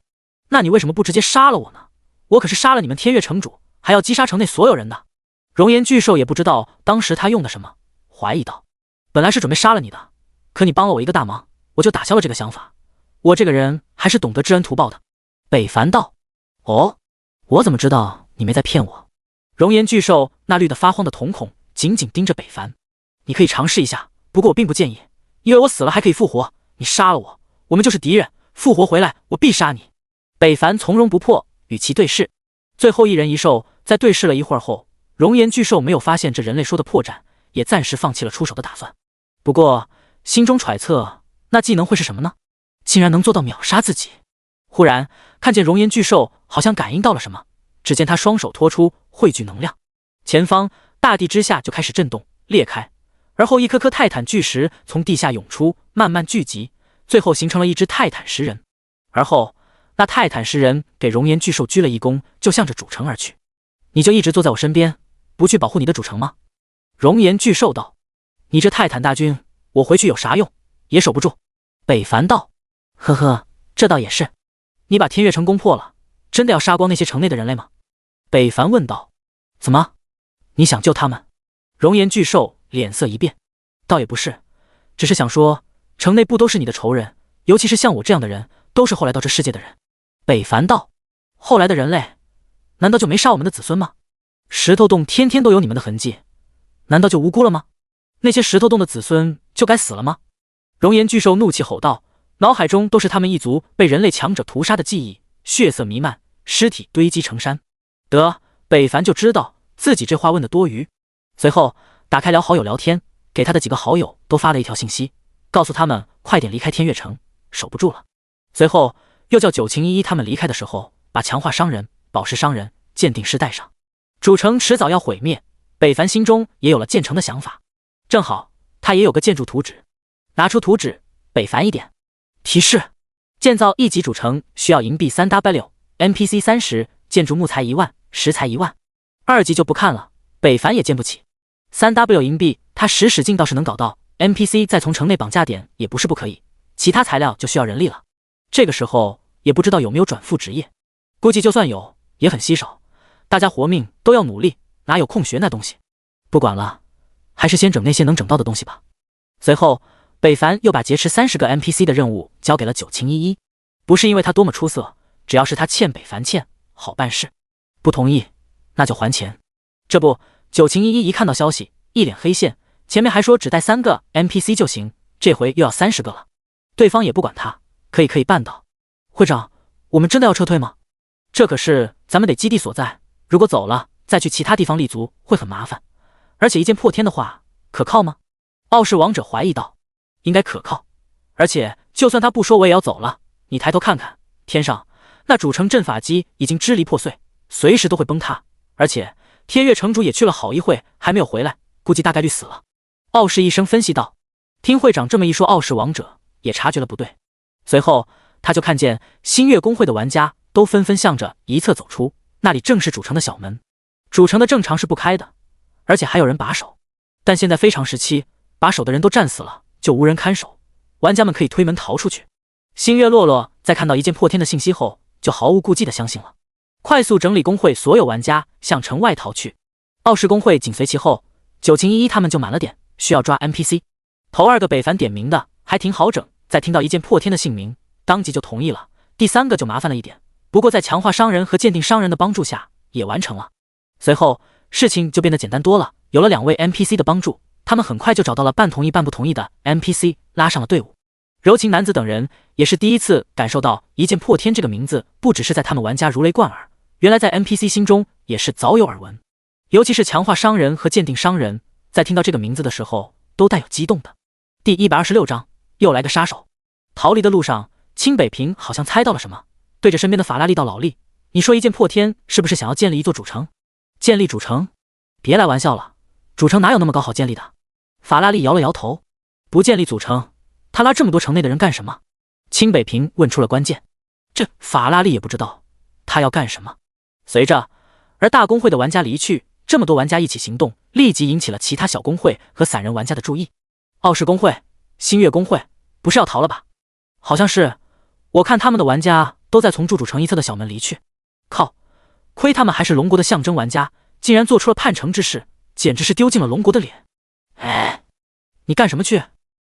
那你为什么不直接杀了我呢？我可是杀了你们天月城主，还要击杀城内所有人的。熔岩巨兽也不知道当时他用的什么，怀疑道，本来是准备杀了你的，可你帮了我一个大忙，我就打消了这个想法。我这个人还是懂得知恩图报的。北凡道，哦，我怎么知道你没在骗我？熔岩巨兽那绿得发慌的瞳孔紧紧盯着北凡。你可以尝试一下，不过我并不建议，因为我死了还可以复活，你杀了我，我们就是敌人，复活回来我必杀你。北凡从容不迫，与其对视。最后一人一兽在对视了一会儿后，熔岩巨兽没有发现这人类说的破绽，也暂时放弃了出手的打算。不过心中揣测，那技能会是什么呢？竟然能做到秒杀自己。忽然看见熔岩巨兽好像感应到了什么，只见他双手托出汇聚能量，前方大地之下就开始震动裂开，而后一颗颗泰坦巨石从地下涌出，慢慢聚集，最后形成了一只泰坦石人。而后那泰坦石人给熔岩巨兽鞠了一躬，就向着主城而去。你就一直坐在我身边，不去保护你的主城吗？熔岩巨兽道，你这泰坦大军，我回去有啥用？也守不住。北凡道，呵呵，这倒也是。你把天月城攻破了，真的要杀光那些城内的人类吗？北凡问道。怎么？你想救他们？熔岩巨兽脸色一变，倒也不是，只是想说，城内不都是你的仇人，尤其是像我这样的人，都是后来到这世界的人。北凡道，后来的人类，难道就没杀我们的子孙吗？石头洞天天都有你们的痕迹，难道就无辜了吗？那些石头洞的子孙就该死了吗？熔岩巨兽怒气吼道，脑海中都是他们一族被人类强者屠杀的记忆，血色弥漫，尸体堆积成山。得，北凡就知道自己这话问的多余。随后打开聊好友聊天，给他的几个好友都发了一条信息，告诉他们快点离开天月城，守不住了。随后又叫九晴依依他们离开的时候，把强化伤人、宝石伤人、鉴定师带上。主城迟早要毁灭，北凡心中也有了建成的想法。正好他也有个建筑图纸，拿出图纸，北凡一点，提示：建造1级主城需要银币 3W， NPC 30，建筑木材1万，石材1万。2级就不看了，北凡也建不起。3W 银币他使劲倒是能搞到， NPC 再从城内绑架点也不是不可以，其他材料就需要人力了。这个时候也不知道有没有转副职业，估计就算有也很稀少，大家活命都要努力，哪有空学那东西。不管了，还是先整那些能整到的东西吧。随后北凡又把劫持30个 NPC 的任务交给了九晴依依，不是因为他多么出色，只要是他欠北凡欠，好办事。不同意，那就还钱。这不，九晴依依一看到消息，一脸黑线，前面还说只带3个 NPC 就行，这回又要30个了。对方也不管他，可以办到。会长，我们真的要撤退吗？这可是咱们得基地所在，如果走了再去其他地方立足会很麻烦，而且一剑破天的话可靠吗？傲视王者怀疑道。应该可靠，而且就算他不说我也要走了，你抬头看看天上那主城阵法机已经支离破碎，随时都会崩塌，而且天月城主也去了好一会还没有回来，估计大概率死了。傲视一声分析道。听会长这么一说，傲视王者也察觉了不对，随后他就看见星月公会的玩家都纷纷向着一侧走出，那里正是主城的小门。主城的正常是不开的，而且还有人把守，但现在非常时期，把守的人都战死了，就无人看守，玩家们可以推门逃出去。星月洛洛在看到一剑破天的信息后，就毫无顾忌地相信了，快速整理公会所有玩家向城外逃去。傲视公会紧随其后，九晴依依他们就满了点，需要抓 NPC。头2个北凡点名的还挺好整，在听到一剑破天的姓名，当即就同意了。第3个就麻烦了一点，不过在强化商人和鉴定商人的帮助下也完成了。随后事情就变得简单多了，有了2位 NPC 的帮助，他们很快就找到了半同意半不同意的 NPC， 拉上了队伍。柔情男子等人也是第一次感受到一剑破天这个名字不只是在他们玩家如雷贯耳，原来在 NPC 心中也是早有耳闻。尤其是强化商人和鉴定商人，在听到这个名字的时候都带有激动的。第126章又来个杀手。逃离的路上，清北平好像猜到了什么，对着身边的法拉利道：“老厉，你说一剑破天是不是想要建立一座主城？建立主城？别来玩笑了，主城哪有那么高好建立的？”法拉利摇了摇头：“不建立主城，他拉这么多城内的人干什么？”清北平问出了关键。这法拉利也不知道他要干什么。随着而大公会的玩家离去，这么多玩家一起行动，立即引起了其他小公会和散人玩家的注意。傲视公会、星月公会不是要逃了吧？好像是，我看他们的玩家都在从驻主城一侧的小门离去。靠，亏他们还是龙国的象征玩家，竟然做出了叛城之事，简直是丢尽了龙国的脸。哎，你干什么去？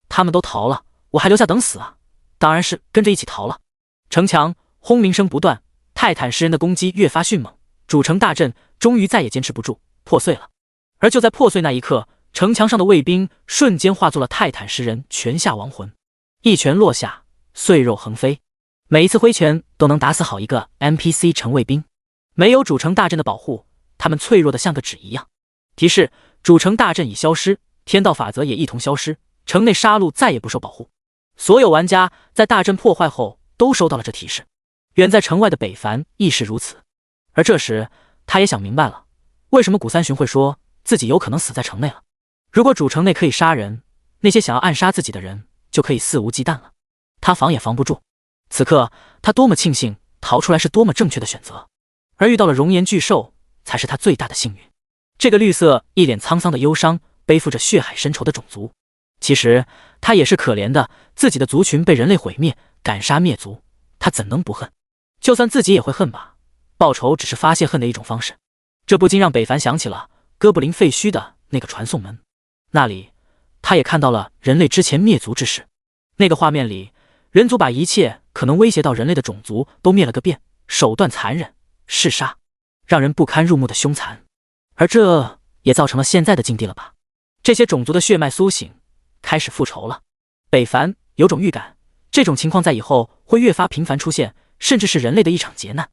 他们都逃了，我还留下等死啊？当然是跟着一起逃了。城墙轰鸣声不断，泰坦食人的攻击越发迅猛，主城大阵终于再也坚持不住，破碎了。而就在破碎那一刻，城墙上的卫兵瞬间化作了泰坦食人泉下亡魂，一拳落下，碎肉横飞。每一次挥拳都能打死好一个 NPC 城卫兵。没有主城大阵的保护，他们脆弱的像个纸一样。提示：主城大阵已消失，天道法则也一同消失，城内杀戮再也不受保护。所有玩家在大阵破坏后都收到了这提示。远在城外的北凡亦是如此。而这时他也想明白了，为什么古三巡会说自己有可能死在城内了。如果主城内可以杀人，那些想要暗杀自己的人就可以肆无忌惮了，他防也防不住。此刻他多么庆幸逃出来是多么正确的选择，而遇到了熔岩巨兽才是他最大的幸运。这个绿色一脸沧桑的忧伤，背负着血海深仇的种族，其实他也是可怜的，自己的族群被人类毁灭，赶杀灭族，他怎能不恨？就算自己也会恨吧，报仇只是发泄恨的一种方式。这不禁让北凡想起了哥布林废墟的那个传送门，那里他也看到了人类之前灭族之事。那个画面里，人族把一切可能威胁到人类的种族都灭了个遍，手段残忍，嗜杀，让人不堪入目的凶残。而这也造成了现在的境地了吧？这些种族的血脉苏醒，开始复仇了。北凡有种预感，这种情况在以后会越发频繁出现，甚至是人类的一场劫难。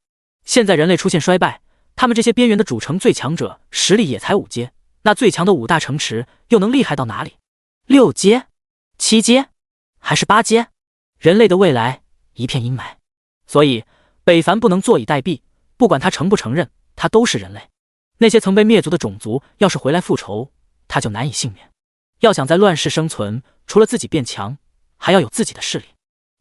现在人类出现衰败，他们这些边缘的主城最强者实力也才5阶，那最强的5大城池又能厉害到哪里？6阶、7阶，还是8阶？人类的未来一片阴霾。所以北凡不能坐以待毙，不管他承不承认，他都是人类。那些曾被灭族的种族要是回来复仇，他就难以幸免。要想在乱世生存，除了自己变强，还要有自己的势力，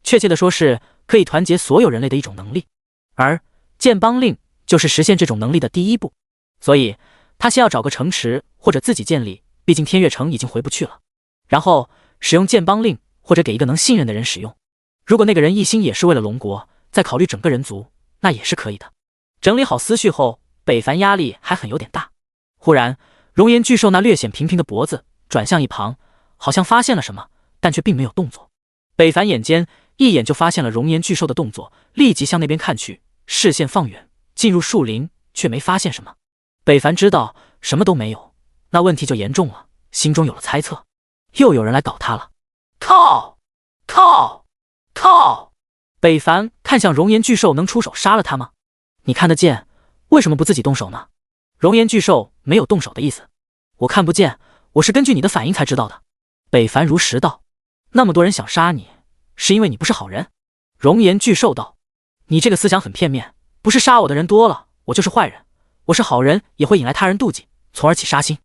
确切的说是可以团结所有人类的一种能力。而建邦令就是实现这种能力的第一步。所以他先要找个城池或者自己建立，毕竟天月城已经回不去了，然后使用建邦令，或者给一个能信任的人使用。如果那个人一心也是为了龙国，再考虑整个人族，那也是可以的。整理好思绪后，北凡压力还很有点大。忽然熔岩巨兽那略显平平的脖子转向一旁，好像发现了什么，但却并没有动作。北凡眼尖，一眼就发现了熔岩巨兽的动作，立即向那边看去，视线放远，进入树林，却没发现什么。北凡知道什么都没有，那问题就严重了，心中有了猜测，又有人来搞他了。靠！靠！靠！北凡看向熔岩巨兽，能出手杀了他吗？你看得见，为什么不自己动手呢？熔岩巨兽没有动手的意思。我看不见，我是根据你的反应才知道的。北凡如实道。那么多人想杀你，是因为你不是好人？熔岩巨兽道。你这个思想很片面，不是杀我的人多了，我就是坏人。我是好人也会引来他人妒忌，从而起杀心。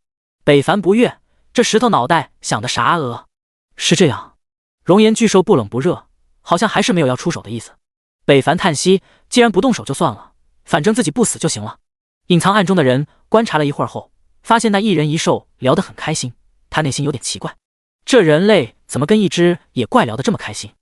北凡不悦，这石头脑袋想的啥是这样。熔岩巨兽不冷不热，好像还是没有要出手的意思。北凡叹息，既然不动手就算了，反正自己不死就行了。隐藏暗中的人观察了一会儿后，发现那一人一兽聊得很开心，他内心有点奇怪，这人类怎么跟一只野怪聊得这么开心？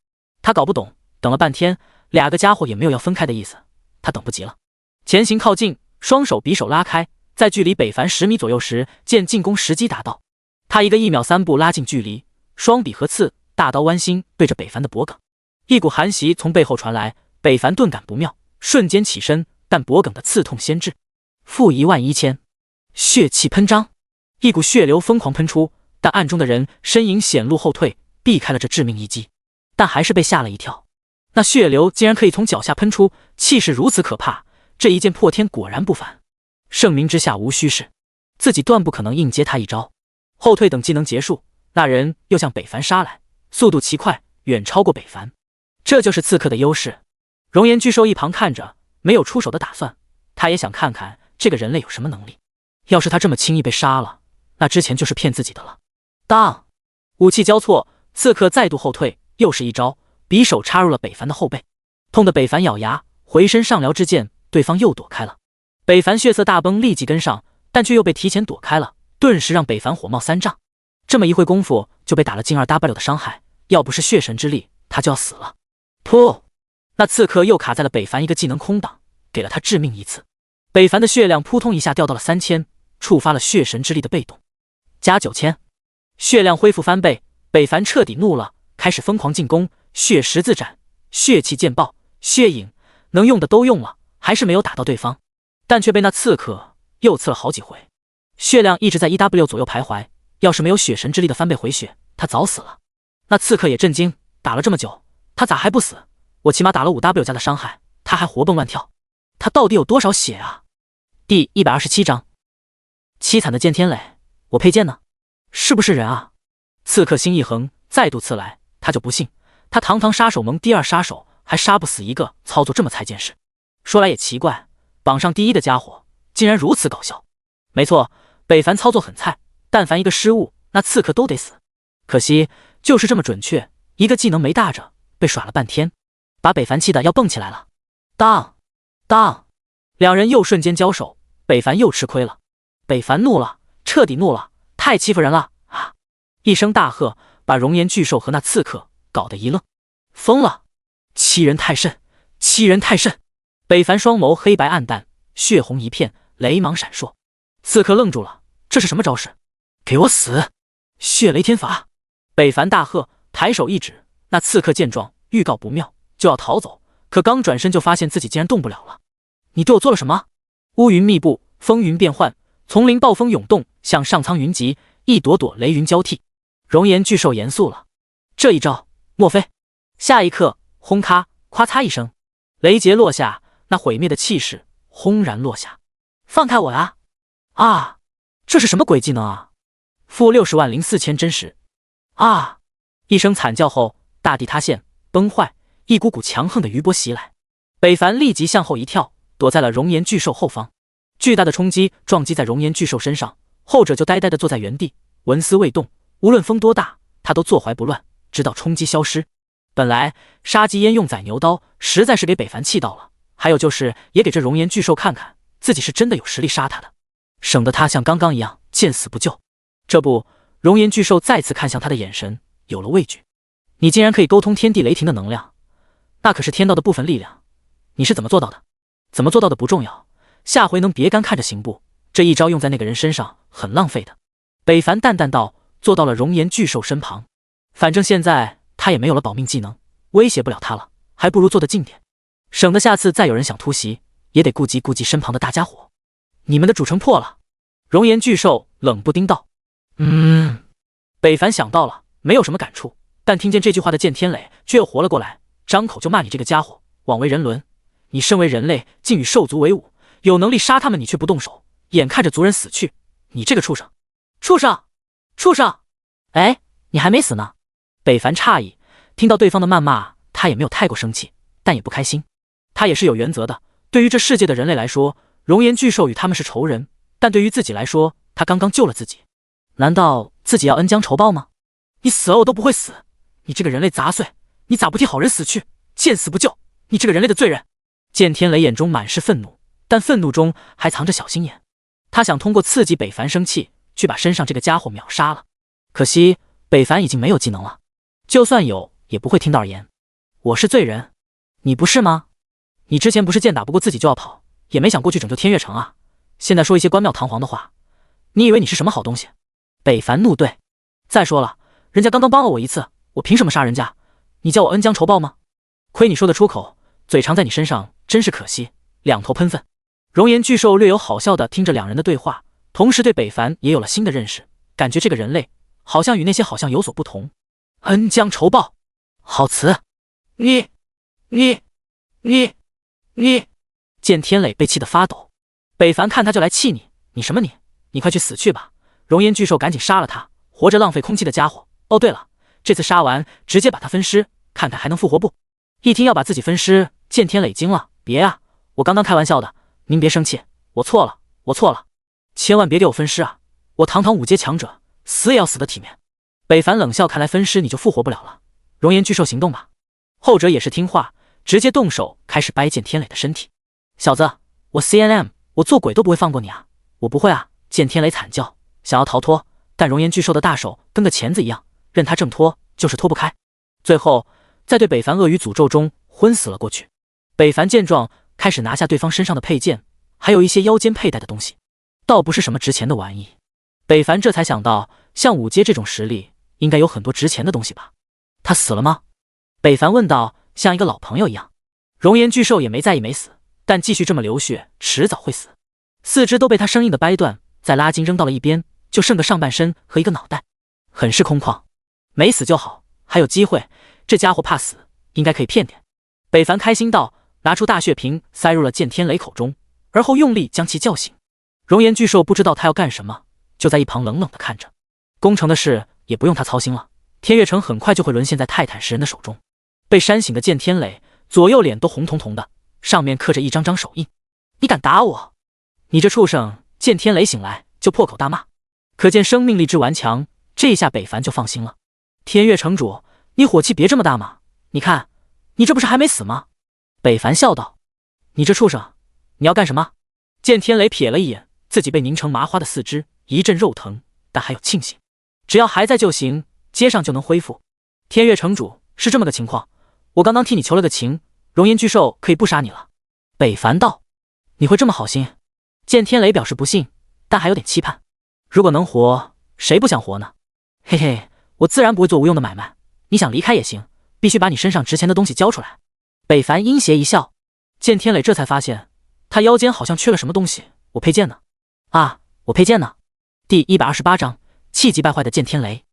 他搞不懂，等了半天，两个家伙也没有要分开的意思，他等不及了，前行靠近，双手匕首拉开，在距离北凡10米左右时，见进攻时机达到。他一个1秒3步拉近距离，双臂合刺，大刀剜心对着北凡的脖颈。一股寒袭从背后传来，北凡顿感不妙，瞬间起身，但脖颈的刺痛先至。负11000，血气喷张，一股血流疯狂喷出，但暗中的人身影显露后退，避开了这致命一击，但还是被吓了一跳。那血流竟然可以从脚下喷出，气势如此可怕，这一剑破天果然不凡。盛名之下无虚事，自己断不可能硬接他一招。后退等技能结束，那人又向北凡杀来，速度奇快，远超过北凡。这就是刺客的优势。熔岩巨兽一旁看着，没有出手的打算，他也想看看这个人类有什么能力。要是他这么轻易被杀了，那之前就是骗自己的了。当，武器交错，刺客再度后退，又是一招，匕首插入了北凡的后背，痛得北凡咬牙，回身上撩之剑，对方又躲开了。北凡血色大崩，立即跟上，但却又被提前躲开了，顿时让北凡火冒三丈。这么一会功夫就被打了近2W的伤害，要不是血神之力，他就要死了。噗！那刺客又卡在了北凡一个技能空档，给了他致命一刺。北凡的血量扑通一下掉到了3000，触发了血神之力的被动，加9000，血量恢复翻倍。北凡彻底怒了，开始疯狂进攻，血十字斩、血气剑爆、血影，能用的都用了，还是没有打到对方，但却被那刺客又刺了好几回，血量一直在1W 左右徘徊。要是没有血神之力的翻倍回血，他早死了。那刺客也震惊，打了这么久，他咋还不死？我起码打了5W 加的伤害，他还活蹦乱跳，他到底有多少血啊？第127章，凄惨的剑天磊，我佩剑呢？是不是人啊？刺客心一横，再度刺来，他就不信，他堂堂杀手盟第2杀手，还杀不死一个操作这么菜剑士。说来也奇怪，榜上第1的家伙竟然如此搞笑。没错，北凡操作很菜，但凡一个失误，那刺客都得死。可惜就是这么准确，一个技能没大着，被耍了半天，把北凡气得要蹦起来了。当当，两人又瞬间交手，北凡又吃亏了。北凡怒了，彻底怒了，太欺负人了啊！一声大喝，把熔岩巨兽和那刺客搞得一愣。疯了！欺人太甚，欺人太甚！北凡双眸黑白暗淡，血红一片，雷芒闪烁。刺客愣住了，这是什么招式？给我死！血雷天罚！北凡大喝，抬手一指，那刺客见状，预告不妙，就要逃走，可刚转身就发现自己竟然动不了了。你对我做了什么？乌云密布，风云变幻，丛林暴风涌动，向上苍云集，一朵朵雷云交替。熔岩巨兽严肃了，这一招莫非？下一刻，轰咔咔嚓一声，雷劫落下，那毁灭的气势轰然落下。放开我呀！啊，这是什么鬼技能啊？负604000真实！啊！一声惨叫后，大地塌陷崩坏，一股股强横的余波袭来。北凡立即向后一跳，躲在了熔岩巨兽后方。巨大的冲击撞击在熔岩巨兽身上，后者就呆呆地坐在原地，纹丝未动。无论风多大，他都坐怀不乱，直到冲击消失。本来杀鸡焉用宰牛刀，实在是给北凡气到了。还有就是也给这熔岩巨兽看看，自己是真的有实力杀他的，省得他像刚刚一样见死不救。这不，熔岩巨兽再次看向他的眼神有了畏惧。你竟然可以沟通天地雷霆的能量，那可是天道的部分力量，你是怎么做到的？怎么做到的不重要，下回能别干看着行不？这一招用在那个人身上很浪费的。北凡淡淡道，坐到了熔岩巨兽身旁。反正现在他也没有了保命技能，威胁不了他了，还不如坐得近点，省得下次再有人想突袭，也得顾及顾及身旁的大家伙。你们的主城破了。熔岩巨兽冷不丁道。北凡想到了，没有什么感触，但听见这句话的剑天磊却又活了过来，张口就骂你这个家伙枉为人伦，你身为人类竟与兽族为伍，有能力杀他们你却不动手，眼看着族人死去，你这个畜生！畜生！畜生！哎，你还没死呢！北凡诧异，听到对方的谩骂，他也没有太过生气，但也不开心。他也是有原则的，对于这世界的人类来说，熔岩巨兽与他们是仇人，但对于自己来说，他刚刚救了自己，难道自己要恩将仇报吗？你死了我都不会死，你这个人类杂碎，你咋不替好人死去？见死不救，你这个人类的罪人！剑天雷眼中满是愤怒，但愤怒中还藏着小心眼，他想通过刺激北凡生气，去把身上这个家伙秒杀了。可惜北凡已经没有技能了，就算有也不会听到而言。我是罪人，你不是吗？你之前不是剑打不过自己就要跑，也没想过去拯救天悦城啊，现在说一些冠冕堂皇的话，你以为你是什么好东西？北凡怒对，再说了，人家刚刚帮了我一次，我凭什么杀人家？你叫我恩将仇报吗？亏你说得出口，嘴长在你身上真是可惜，两头喷粪。熔岩巨兽略有好笑的听着两人的对话，同时对北凡也有了新的认识，感觉这个人类好像与那些好像有所不同。恩将仇报，好词！你！剑天磊被气得发抖，北凡看他就来气你，你什么你？你快去死去吧！熔岩巨兽赶紧杀了他，活着浪费空气的家伙！哦对了，这次杀完直接把他分尸，看看还能复活不？一听要把自己分尸，剑天磊惊了，别啊，我刚刚开玩笑的，您别生气，我错了，千万别给我分尸啊！我堂堂5阶强者，死也要死得体面。北凡冷笑，看来分尸你就复活不了了，熔岩巨兽行动吧。后者也是听话，直接动手开始掰剑天磊的身体。小子，我 CNM， 我做鬼都不会放过你啊！我不会啊！剑天磊惨叫，想要逃脱，但熔岩巨兽的大手跟个钳子一样，任他挣脱就是脱不开。最后在对北凡恶语诅咒中昏死了过去。北凡见状，开始拿下对方身上的配件，还有一些腰间佩戴的东西，倒不是什么值钱的玩意。北凡这才想到，像5阶这种实力，应该有很多值钱的东西吧？他死了吗？北凡问道，像一个老朋友一样。熔岩巨兽也没在意没死，但继续这么流血，迟早会死。4肢都被他生硬的掰断，再拉筋扔到了一边，就剩个上半身和一个脑袋，很是空旷。没死就好，还有机会，这家伙怕死，应该可以骗点。北凡开心道，拿出大血瓶塞入了剑天雷口中，而后用力将其叫醒。熔岩巨兽不知道他要干什么，就在一旁冷冷地看着。攻城的事也不用他操心了，天悦城很快就会沦陷在泰坦食人的手中。被扇醒的剑天磊左右脸都红彤彤的，上面刻着一张张手印。你敢打我？你这畜生！剑天磊醒来就破口大骂，可见生命力之顽强，这一下北凡就放心了。天悦城主，你火气别这么大嘛，你看你这不是还没死吗？北凡笑道。你这畜生，你要干什么？剑天磊瞥了一眼自己被拧成麻花的4肢，一阵肉疼，但还有庆幸，只要还在就行，接上就能恢复。天悦城主，是这么个情况，我刚刚替你求了个情，熔岩巨兽可以不杀你了。北凡道。你会这么好心？剑天磊表示不信，但还有点期盼。如果能活，谁不想活呢？嘿嘿，我自然不会做无用的买卖，你想离开也行，必须把你身上值钱的东西交出来。北凡阴邪一笑。剑天磊这才发现，他腰间好像缺了什么东西。我佩剑呢？啊，我佩剑呢？第128章，气急败坏的剑天雷。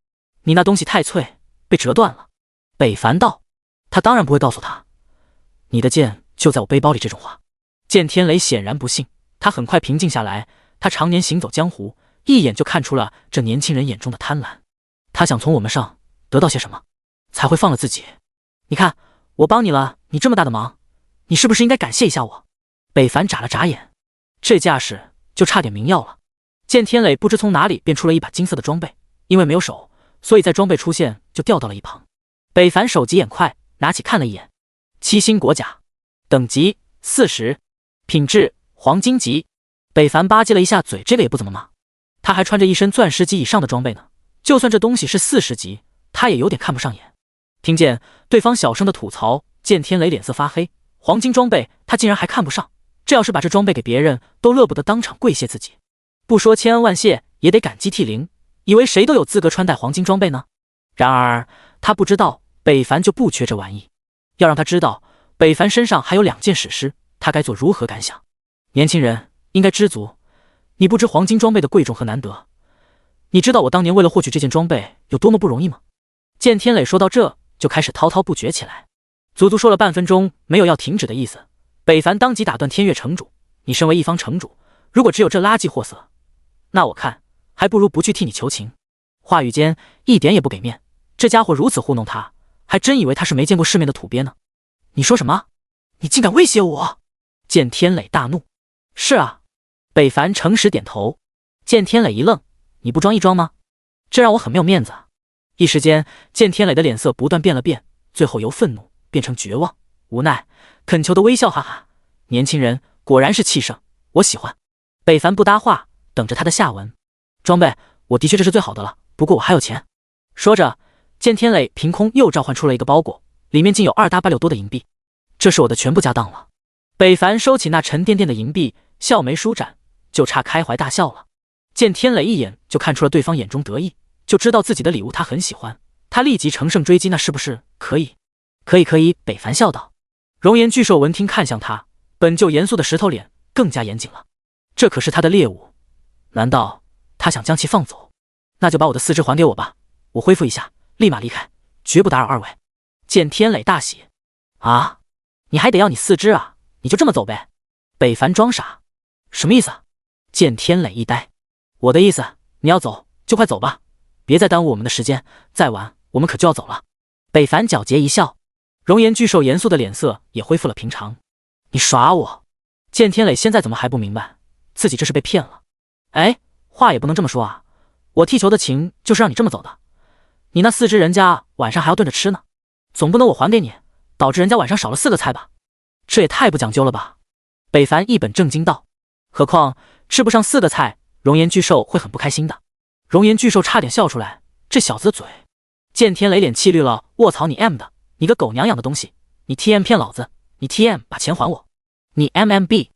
你那东西太脆，被折断了。北凡道。他当然不会告诉他，你的剑就在我背包里这种话。剑天雷显然不信，他很快平静下来。他常年行走江湖，一眼就看出了这年轻人眼中的贪婪。他想从我们上得到些什么，才会放了自己。你看，我帮你了你这么大的忙，你是不是应该感谢一下我？北凡眨了眨眼，这架势就差点明要了。剑天磊不知从哪里变出了一把金色的装备，因为没有手，所以在装备出现就掉到了一旁。北凡手疾眼快，拿起看了一眼，7星国甲，等级40，品质黄金级。北凡吧唧了一下嘴，这个也不怎么嘛，他还穿着一身钻石级以上的装备呢，就算这东西是40级，他也有点看不上眼。听见对方小声的吐槽，剑天磊脸色发黑，黄金装备他竟然还看不上，这要是把这装备给别人，都乐不得当场跪谢自己，不说千恩万谢，也得感激涕零，以为谁都有资格穿戴黄金装备呢？然而他不知道北凡就不缺这玩意，要让他知道北凡身上还有2件史诗，他该做如何感想。年轻人应该知足，你不知黄金装备的贵重和难得，你知道我当年为了获取这件装备有多么不容易吗？剑天磊说到这就开始滔滔不绝起来，足足说了半分钟，没有要停止的意思。北凡当即打断天月城主：“你身为一方城主，如果只有这垃圾货色，那我看还不如不去替你求情。”话语间一点也不给面，这家伙如此糊弄他，还真以为他是没见过世面的土鳖呢。你说什么？你竟敢威胁我！剑天磊大怒。是啊，北凡诚实点头。剑天磊一愣，你不装一装吗？这让我很没有面子啊。一时间，剑天磊的脸色不断变了变，最后由愤怒变成绝望、无奈、恳求的微笑，哈哈，年轻人果然是气盛，我喜欢。北凡不搭话，等着他的下文。装备，我的确这是最好的了，不过我还有钱。说着，剑天磊凭空又召唤出了一个包裹，里面竟有2W多的银币，这是我的全部家当了。北凡收起那沉甸甸的银币，笑眉舒展，就差开怀大笑了。剑天磊一眼就看出了对方眼中得意，就知道自己的礼物他很喜欢，他立即乘胜追击，那是不是可以？可以。北凡笑道。熔岩巨兽闻听看向他，本就严肃的石头脸更加严谨了。这可是他的猎物，难道他想将其放走？那就把我的四肢还给我吧，我恢复一下，立马离开，绝不打扰二位。剑天磊大喜。啊，你还得要你四肢啊？你就这么走呗？北凡装傻。什么意思？剑天磊一呆。我的意思，你要走就快走吧，别再耽误我们的时间，再晚我们可就要走了。北凡皎洁一笑，熔岩巨兽严肃的脸色也恢复了平常。你耍我？剑天磊现在怎么还不明白自己这是被骗了？哎，话也不能这么说啊，我踢球的情就是让你这么走的，你那四肢人家晚上还要炖着吃呢，总不能我还给你，导致人家晚上少了4个菜吧？这也太不讲究了吧？北凡一本正经道。何况吃不上4个菜，熔岩巨兽会很不开心的。熔岩巨兽差点笑出来，这小子的嘴。剑天磊脸气绿了，卧槽你 M 的，你个狗娘养的东西，你 TM 骗老子，你 TM 把钱还我，你 MMB。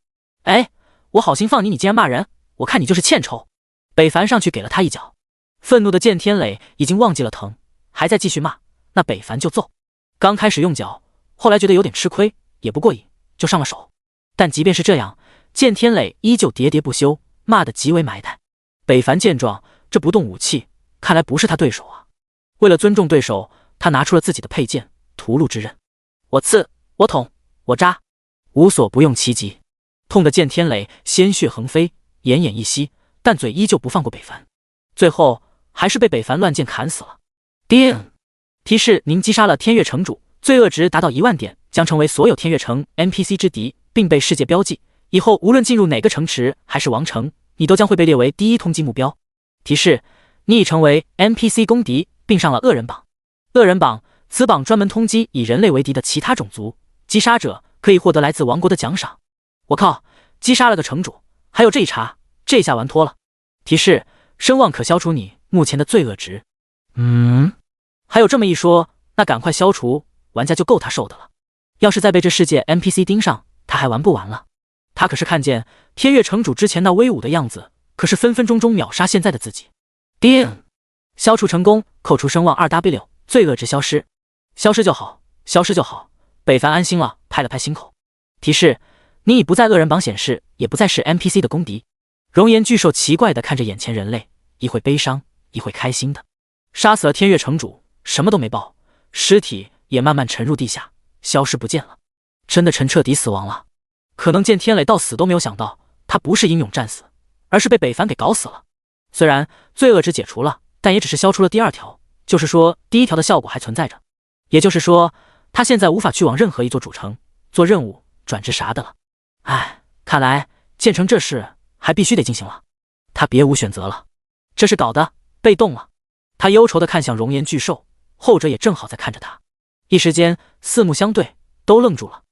哎，我好心放你，你竟然骂人，我看你就是欠抽。北凡上去给了他一脚。愤怒的剑天磊已经忘记了疼，还在继续骂，那北凡就揍。刚开始用脚，后来觉得有点吃亏，也不过瘾，就上了手。但即便是这样，剑天磊依旧喋喋不休，骂得极为埋汰。北凡见状，这不动武器，看来不是他对手啊。为了尊重对手，他拿出了自己的佩剑屠戮之刃。我刺，我捅，我扎，无所不用其极。痛得剑天磊鲜血横飞，奄奄一息，但嘴依旧不放过北凡。最后还是被北凡乱剑砍死了。叮！提示：您击杀了天月城主，罪恶值达到10000点，将成为所有天月城 NPC 之敌，并被世界标记。以后无论进入哪个城池还是王城，你都将会被列为第一通缉目标。提示：你已成为 NPC 公敌，并上了恶人榜。恶人榜，此榜专门通缉以人类为敌的其他种族，击杀者可以获得来自王国的奖赏。我靠，击杀了个城主，还有这一茬，这下完脱了。提示：声望可消除你目前的罪恶值。还有这么一说，那赶快消除，玩家就够他受的了。要是再被这世界 NPC 盯上，他还玩不完了。他可是看见天月城主之前那威武的样子，可是分分钟钟秒杀现在的自己。叮！消除成功，扣除声望 2W， 罪恶值消失。消失就好，消失就好。北凡安心了，拍了拍心口。提示：你已不在恶人榜显示，也不再是 NPC 的公敌。熔岩巨兽奇怪地看着眼前人类，一会悲伤，一会开心的。杀死了天月城主，什么都没报，尸体也慢慢沉入地下，消失不见了。真的彻底死亡了。可能剑天磊到死都没有想到，他不是英勇战死，而是被北凡给搞死了。虽然罪恶值解除了，但也只是消除了第2条，就是说第1条的效果还存在着。也就是说，他现在无法去往任何一座主城做任务、转职啥的了。唉，看来剑城这事还必须得进行了，他别无选择了。这是搞的，被动了。他忧愁地看向熔岩巨兽，后者也正好在看着他。一时间四目相对，都愣住了。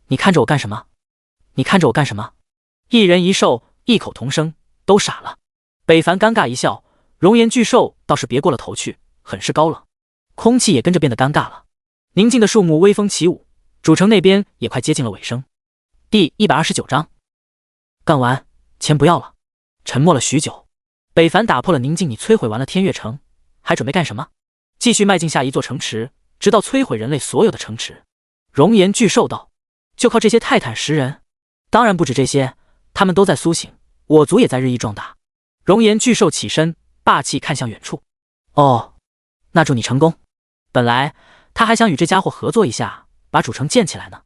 你看着我干什么？你看着我干什么？一人一兽异口同声，都傻了。北凡尴尬一笑，熔岩巨兽倒是别过了头去，很是高冷。空气也跟着变得尴尬了。宁静的树木微风起舞，主城那边也快接近了尾声。第129章，干完，钱不要了。沉默了许久，北凡打破了宁静。你摧毁完了天月城，还准备干什么？继续迈进下一座城池，直到摧毁人类所有的城池。熔岩巨兽道：就靠这些泰坦10人？当然不止这些，他们都在苏醒，我族也在日益壮大。熔岩巨兽起身，霸气看向远处。哦，那祝你成功。本来他还想与这家伙合作一下，把主城建起来呢，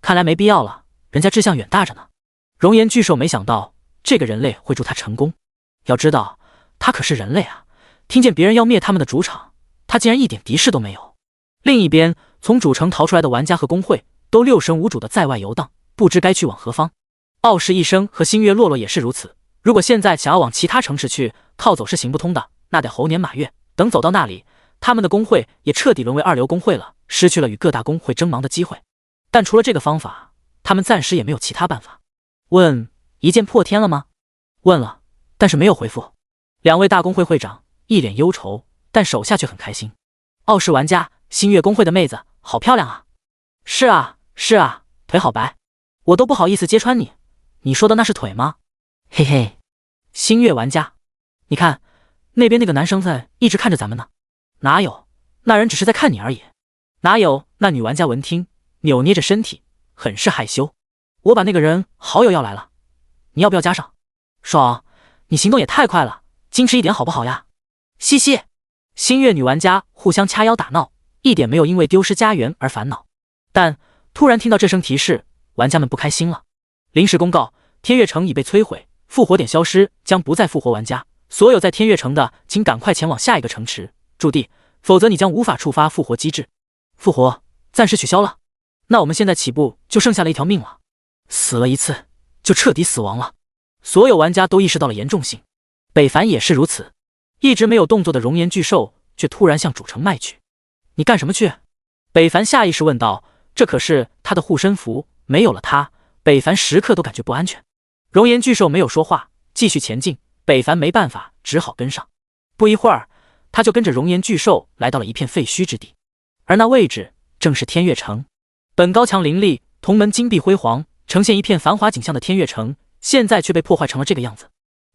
看来没必要了，人家志向远大着呢。熔岩巨兽没想到这个人类会助他成功，要知道他可是人类啊，听见别人要灭他们的主场，他竟然一点敌视都没有。另一边，从主城逃出来的玩家和工会都六神无主的在外游荡，不知该去往何方。傲视一生和星月落落也是如此，如果现在想要往其他城市去，靠走是行不通的，那得猴年马月，等走到那里，他们的工会也彻底沦为二流工会了，失去了与各大工会争芒的机会。但除了这个方法，他们暂时也没有其他办法。问一剑破天了吗？问了，但是没有回复。两位大工会会长一脸忧愁，但手下却很开心。傲视玩家，星月工会的妹子好漂亮啊！是啊，是啊，腿好白，我都不好意思揭穿你。你说的那是腿吗？嘿嘿。星月玩家，你看那边那个男生在一直看着咱们呢。哪有，那人只是在看你而已。哪有，那女玩家闻听，扭捏着身体，很是害羞。我把那个人好友要来了，你要不要加上？爽，你行动也太快了，矜持一点好不好呀？嘻嘻。星月女玩家互相掐腰打闹，一点没有因为丢失家园而烦恼。但突然听到这声提示，玩家们不开心了。临时公告，天月城已被摧毁，复活点消失，将不再复活玩家。所有在天月城的，请赶快前往下一个城池驻地，否则你将无法触发复活机制。复活暂时取消了，那我们现在起步就剩下了一条命了，死了一次就彻底死亡了。所有玩家都意识到了严重性，北凡也是如此。一直没有动作的熔岩巨兽却突然向主城迈去。你干什么去？北凡下意识问道，这可是他的护身符，没有了他，北凡时刻都感觉不安全。熔岩巨兽没有说话，继续前进，北凡没办法，只好跟上。不一会儿，他就跟着熔岩巨兽来到了一片废墟之地，而那位置正是天月城。本高墙林立，铜门金碧辉煌，呈现一片繁华景象的天月城，现在却被破坏成了这个样子。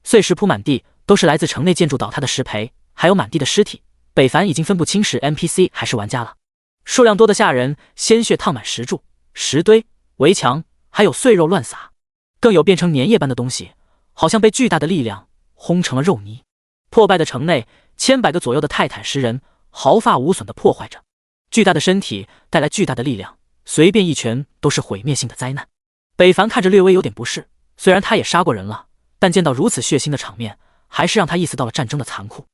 碎石铺满地，都是来自城内建筑倒塌的石培，还有满地的尸体。北凡已经分不清是 NPC 还是玩家了，数量多得吓人，鲜血烫满石柱、石堆、围墙，还有碎肉乱撒，更有变成粘液般的东西，好像被巨大的力量轰成了肉泥。破败的城内，千百个左右的泰坦石人毫发无损地破坏着，巨大的身体带来巨大的力量，随便一拳都是毁灭性的灾难。北凡看着略微有点不适，虽然他也杀过人了，但见到如此血腥的场面，还是让他意识到了战争的残酷。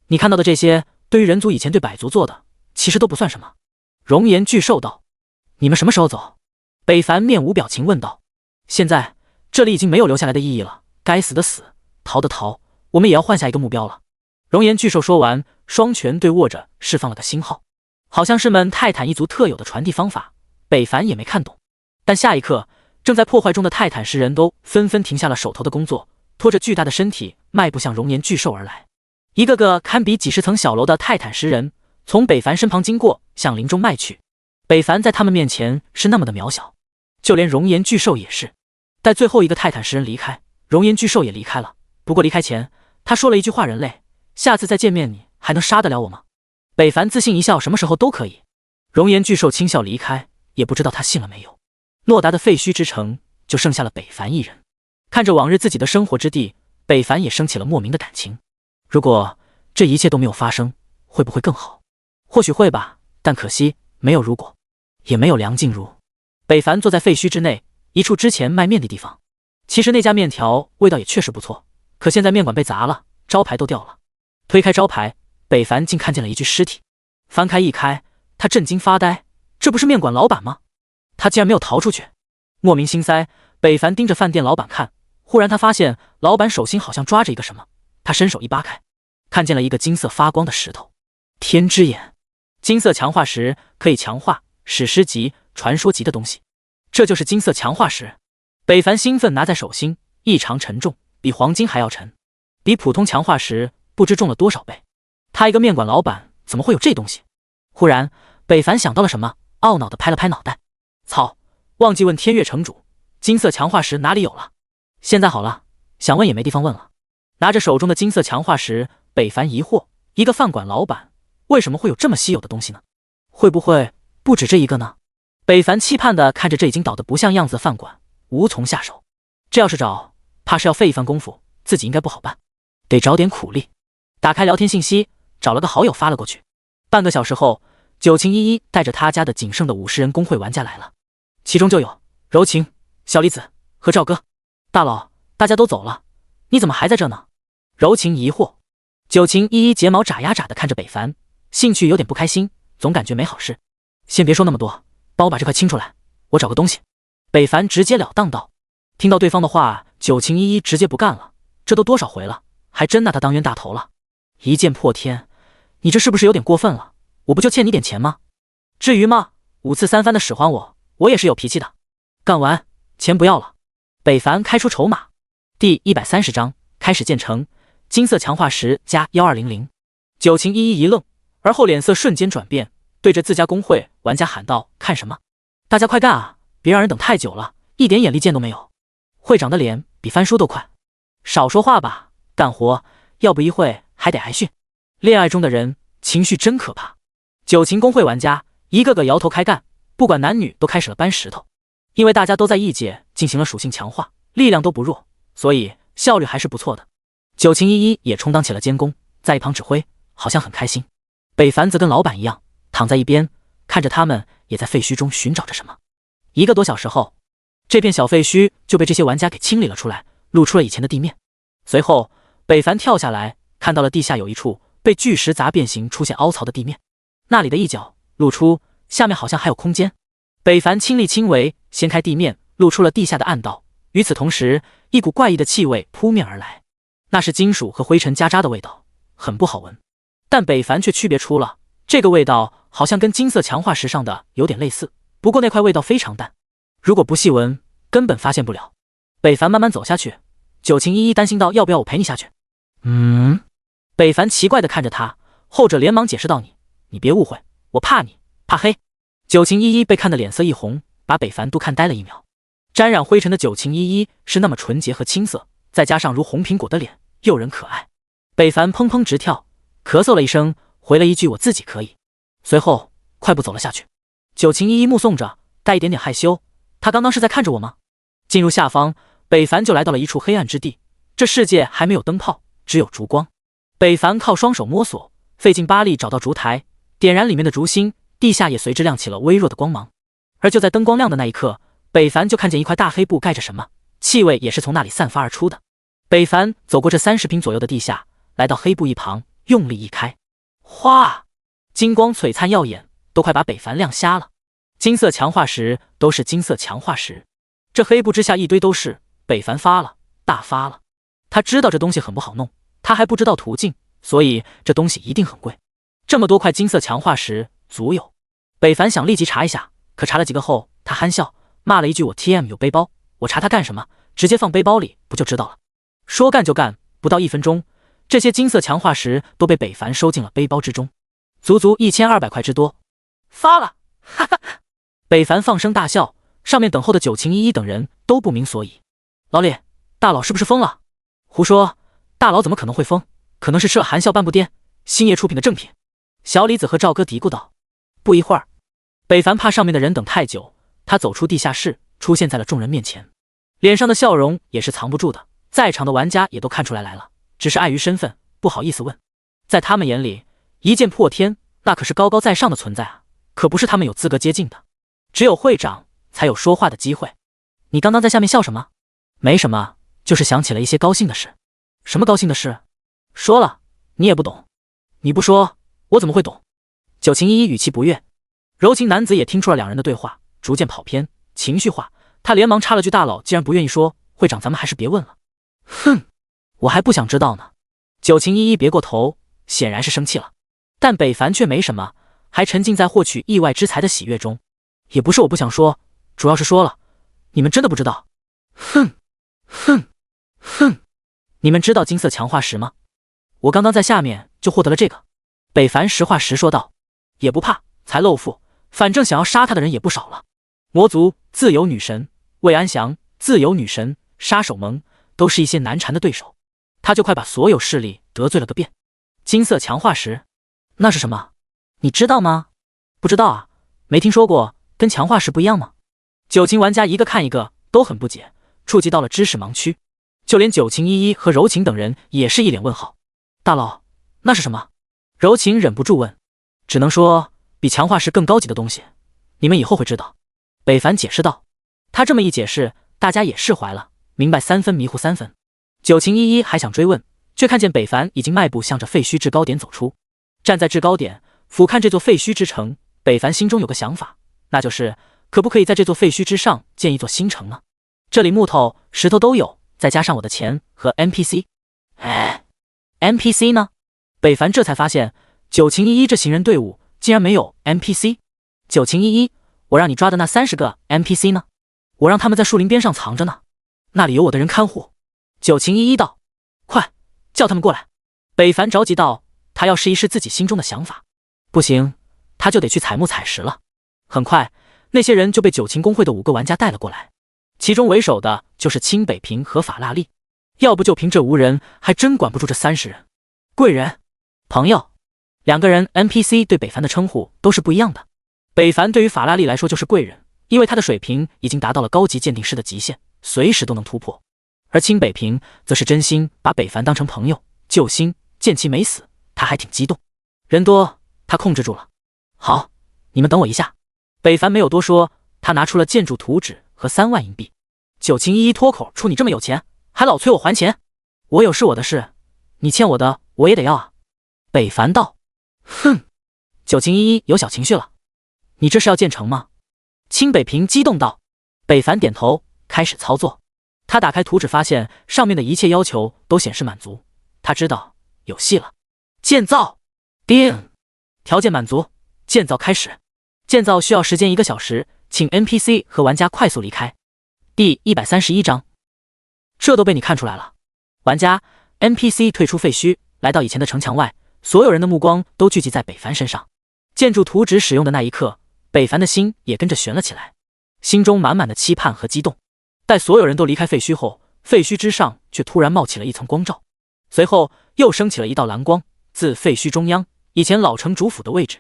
你看到的这些，对于人族以前对百族做的，其实都不算什么。熔岩巨兽道：你们什么时候走？北凡面无表情问道。现在这里已经没有留下来的意义了，该死的死，逃的逃，我们也要换下一个目标了。熔岩巨兽说完，双拳对握着，释放了个星号，好像是们泰坦一族特有的传递方法。北凡也没看懂，但下一刻，正在破坏中的泰坦石人都纷纷停下了手头的工作，拖着巨大的身体迈步向熔岩巨兽而来。一个个堪比几十层小楼的泰坦石人从北凡身旁经过，向林中迈去。北凡在他们面前是那么的渺小，就连熔岩巨兽也是。待最后一个泰坦石人离开，熔岩巨兽也离开了。不过离开前，他说了一句话：人类，下次再见面你还能杀得了我吗？北凡自信一笑，什么时候都可以。熔岩巨兽轻笑离开，也不知道他信了没有。诺达的废墟之城就剩下了北凡一人，看着往日自己的生活之地，北凡也升起了莫名的感情。如果这一切都没有发生，会不会更好？或许会吧，但可惜没有如果，也没有梁静茹。北凡坐在废墟之内，一处之前卖面的地方。其实那家面条味道也确实不错，可现在面馆被砸了，招牌都掉了。推开招牌，北凡竟看见了一具尸体。翻开一开，他震惊发呆，这不是面馆老板吗？他竟然没有逃出去。莫名心塞，北凡盯着饭店老板看，忽然他发现老板手心好像抓着一个什么，他伸手一扒开，看见了一个金色发光的石头。天之眼，金色强化石可以强化史诗级、传说级的东西，这就是金色强化石。北凡兴奋拿在手心，异常沉重，比黄金还要沉，比普通强化石不知重了多少倍。他一个面馆老板怎么会有这东西？忽然北凡想到了什么，懊恼地拍了拍脑袋，操，忘记问天月城主，金色强化石哪里有了？现在好了，想问也没地方问了。拿着手中的金色强化石，北凡疑惑，一个饭馆老板为什么会有这么稀有的东西呢？会不会不止这一个呢？北凡期盼地看着这已经倒得不像样子的饭馆，无从下手。这要是找，怕是要费一番功夫，自己应该不好办，得找点苦力。打开聊天信息，找了个好友发了过去。半个小时后，九晴依依带着他家的仅剩的50人公会玩家来了，其中就有柔情、小李子和赵哥。大佬，大家都走了，你怎么还在这呢？柔情疑惑。九晴依依睫毛眨呀眨的看着北凡，兴趣有点不开心，总感觉没好事。先别说那么多，帮我把这块清出来，我找个东西。北凡直截了当道。听到对方的话，九晴依依直接不干了，这都多少回了，还真拿他当冤大头了。一剑破天，你这是不是有点过分了？我不就欠你点钱吗？至于吗？5次3番的使唤我，我也是有脾气的。干完，钱不要了。北凡开出筹码。第130章开始建成，金色强化石加1200。九晴依依一愣，而后脸色瞬间转变，对着自家公会玩家喊道：“看什么？大家快干啊！别让人等太久了，一点眼力见都没有。”会长的脸比翻书都快。少说话吧，干活，要不一会还得挨训。恋爱中的人情绪真可怕。九晴公会玩家一个个摇头开干，不管男女都开始了搬石头。因为大家都在异界进行了属性强化，力量都不弱，所以效率还是不错的。九晴依依也充当起了监工，在一旁指挥，好像很开心。北凡则跟老板一样，躺在一边，看着他们也在废墟中寻找着什么。1个多小时后，这片小废墟就被这些玩家给清理了出来，露出了以前的地面。随后，北凡跳下来，看到了地下有一处被巨石砸变形、出现凹槽的地面，那里的一角露出，下面好像还有空间。北凡亲力亲为，掀开地面，露出了地下的暗道。与此同时，一股怪异的气味扑面而来，那是金属和灰尘夹杂的味道，很不好闻。但北凡却区别出了，这个味道好像跟金色强化石上的有点类似，不过那块味道非常淡，如果不细闻，根本发现不了。北凡慢慢走下去，九晴依依担心道：“要不要我陪你下去？”北凡奇怪地看着他，后者连忙解释道：“你别误会，我怕你，怕黑。”九晴依依被看得脸色一红，把北凡都看呆了1秒。沾染灰尘的九晴依依是那么纯洁和青涩，再加上如红苹果的脸，诱人可爱。北凡砰砰直跳，咳嗽了一声，回了一句：“我自己可以。”随后快步走了下去。九晴依依目送着，带一点点害羞。他刚刚是在看着我吗？进入下方，北凡就来到了一处黑暗之地。这世界还没有灯泡，只有烛光。北凡靠双手摸索，费尽巴力找到烛台，点燃里面的烛芯，地下也随之亮起了微弱的光芒。而就在灯光亮的那一刻，北凡就看见一块大黑布盖着什么，气味也是从那里散发而出的。北凡走过这30平左右的地下，来到黑布一旁，用力一开，哗！金光璀璨耀眼，都快把北凡亮瞎了。金色强化石都是金色强化石，这黑布之下一堆都是。北凡发了，大发了。他知道这东西很不好弄，他还不知道途径，所以这东西一定很贵。这么多块金色强化石足有。北凡想立即查一下，可查了几个后，他憨笑，骂了一句：“我 TM 有背包，我查他干什么？直接放背包里不就知道了。”说干就干，不到1分钟，这些金色强化石都被北凡收进了背包之中，足足1200块之多。发了，哈哈！北凡放声大笑，上面等候的九晴依依等人都不明所以。老李，大佬是不是疯了？胡说，大佬怎么可能会疯？可能是吃了含笑半步癫，星爷出品的正品。小李子和赵哥嘀咕道。不一会儿，北凡怕上面的人等太久，他走出地下室，出现在了众人面前，脸上的笑容也是藏不住的。在场的玩家也都看出来了，只是碍于身份，不好意思问。在他们眼里，一剑破天那可是高高在上的存在啊，可不是他们有资格接近的。只有会长才有说话的机会。你刚刚在下面笑什么？没什么，就是想起了一些高兴的事。什么高兴的事？说了，你也不懂。你不说，我怎么会懂？九晴依依语气不悦。柔情男子也听出了两人的对话，逐渐跑偏，情绪化。他连忙插了句：“大佬既然不愿意说，会长咱们还是别问了。”哼，我还不想知道呢。九晴依依别过头，显然是生气了。但北凡却没什么，还沉浸在获取意外之财的喜悦中。也不是我不想说，主要是说了，你们真的不知道。哼，哼，哼，你们知道金色强化石吗？我刚刚在下面就获得了这个。北凡实话实说道。也不怕，才露富，反正想要杀他的人也不少了。魔族、自由女神、魏安祥、自由女神、杀手盟，都是一些难缠的对手，他就快把所有势力得罪了个遍。金色强化石，那是什么？你知道吗？不知道啊，没听说过，跟强化石不一样吗？九晴玩家一个看一个，都很不解，触及到了知识盲区。就连九晴依依和柔情等人也是一脸问号。大佬，那是什么？柔情忍不住问。只能说比强化石更高级的东西，你们以后会知道。北凡解释道。他这么一解释，大家也释怀了，明白3分迷糊3分。九晴依依还想追问，却看见北凡已经迈步向着废墟制高点走出。站在制高点俯瞰这座废墟之城，北凡心中有个想法，那就是可不可以在这座废墟之上建一座新城呢？这里木头、石头都有，再加上我的钱和 NPC。 NPC 呢？北凡这才发现九晴依依这行人队伍竟然没有 NPC。 九晴依依，我让你抓的那30个 NPC 呢？我让他们在树林边上藏着呢，那里有我的人看护。九晴依依道。快叫他们过来。北凡着急道，他要试一试自己心中的想法。不行，他就得去采木采石了。很快那些人就被九晴公会的5个玩家带了过来，其中为首的就是清北平和法拉利。要不就凭这5人还真管不住这30人。贵人、朋友，2个人 NPC 对北凡的称呼都是不一样的。北凡对于法拉利来说就是贵人，因为他的水平已经达到了高级鉴定师的极限，随时都能突破。而清北平则是真心把北凡当成朋友，救星，见其没死，他还挺激动。人多他控制住了。好，你们等我一下。北凡没有多说，他拿出了建筑图纸和3万银币。九晴依依脱口出，你这么有钱还老催我还钱？我有事我的事，你欠我的我也得要啊。北凡道。哼。九晴依依有小情绪了。你这是要建成吗？清北平激动道。北凡点头，开始操作。他打开图纸，发现上面的一切要求都显示满足，他知道有戏了。建造。定。条件满足，建造开始。建造需要时间1个小时，请 NPC 和玩家快速离开。第131章。这都被你看出来了。玩家 NPC 退出废墟，来到以前的城墙外，所有人的目光都聚集在北凡身上。建筑图纸使用的那一刻，北凡的心也跟着悬了起来，心中满满的期盼和激动。待所有人都离开废墟后，废墟之上却突然冒起了一层光照，随后又升起了一道蓝光，自废墟中央，以前老城主府的位置。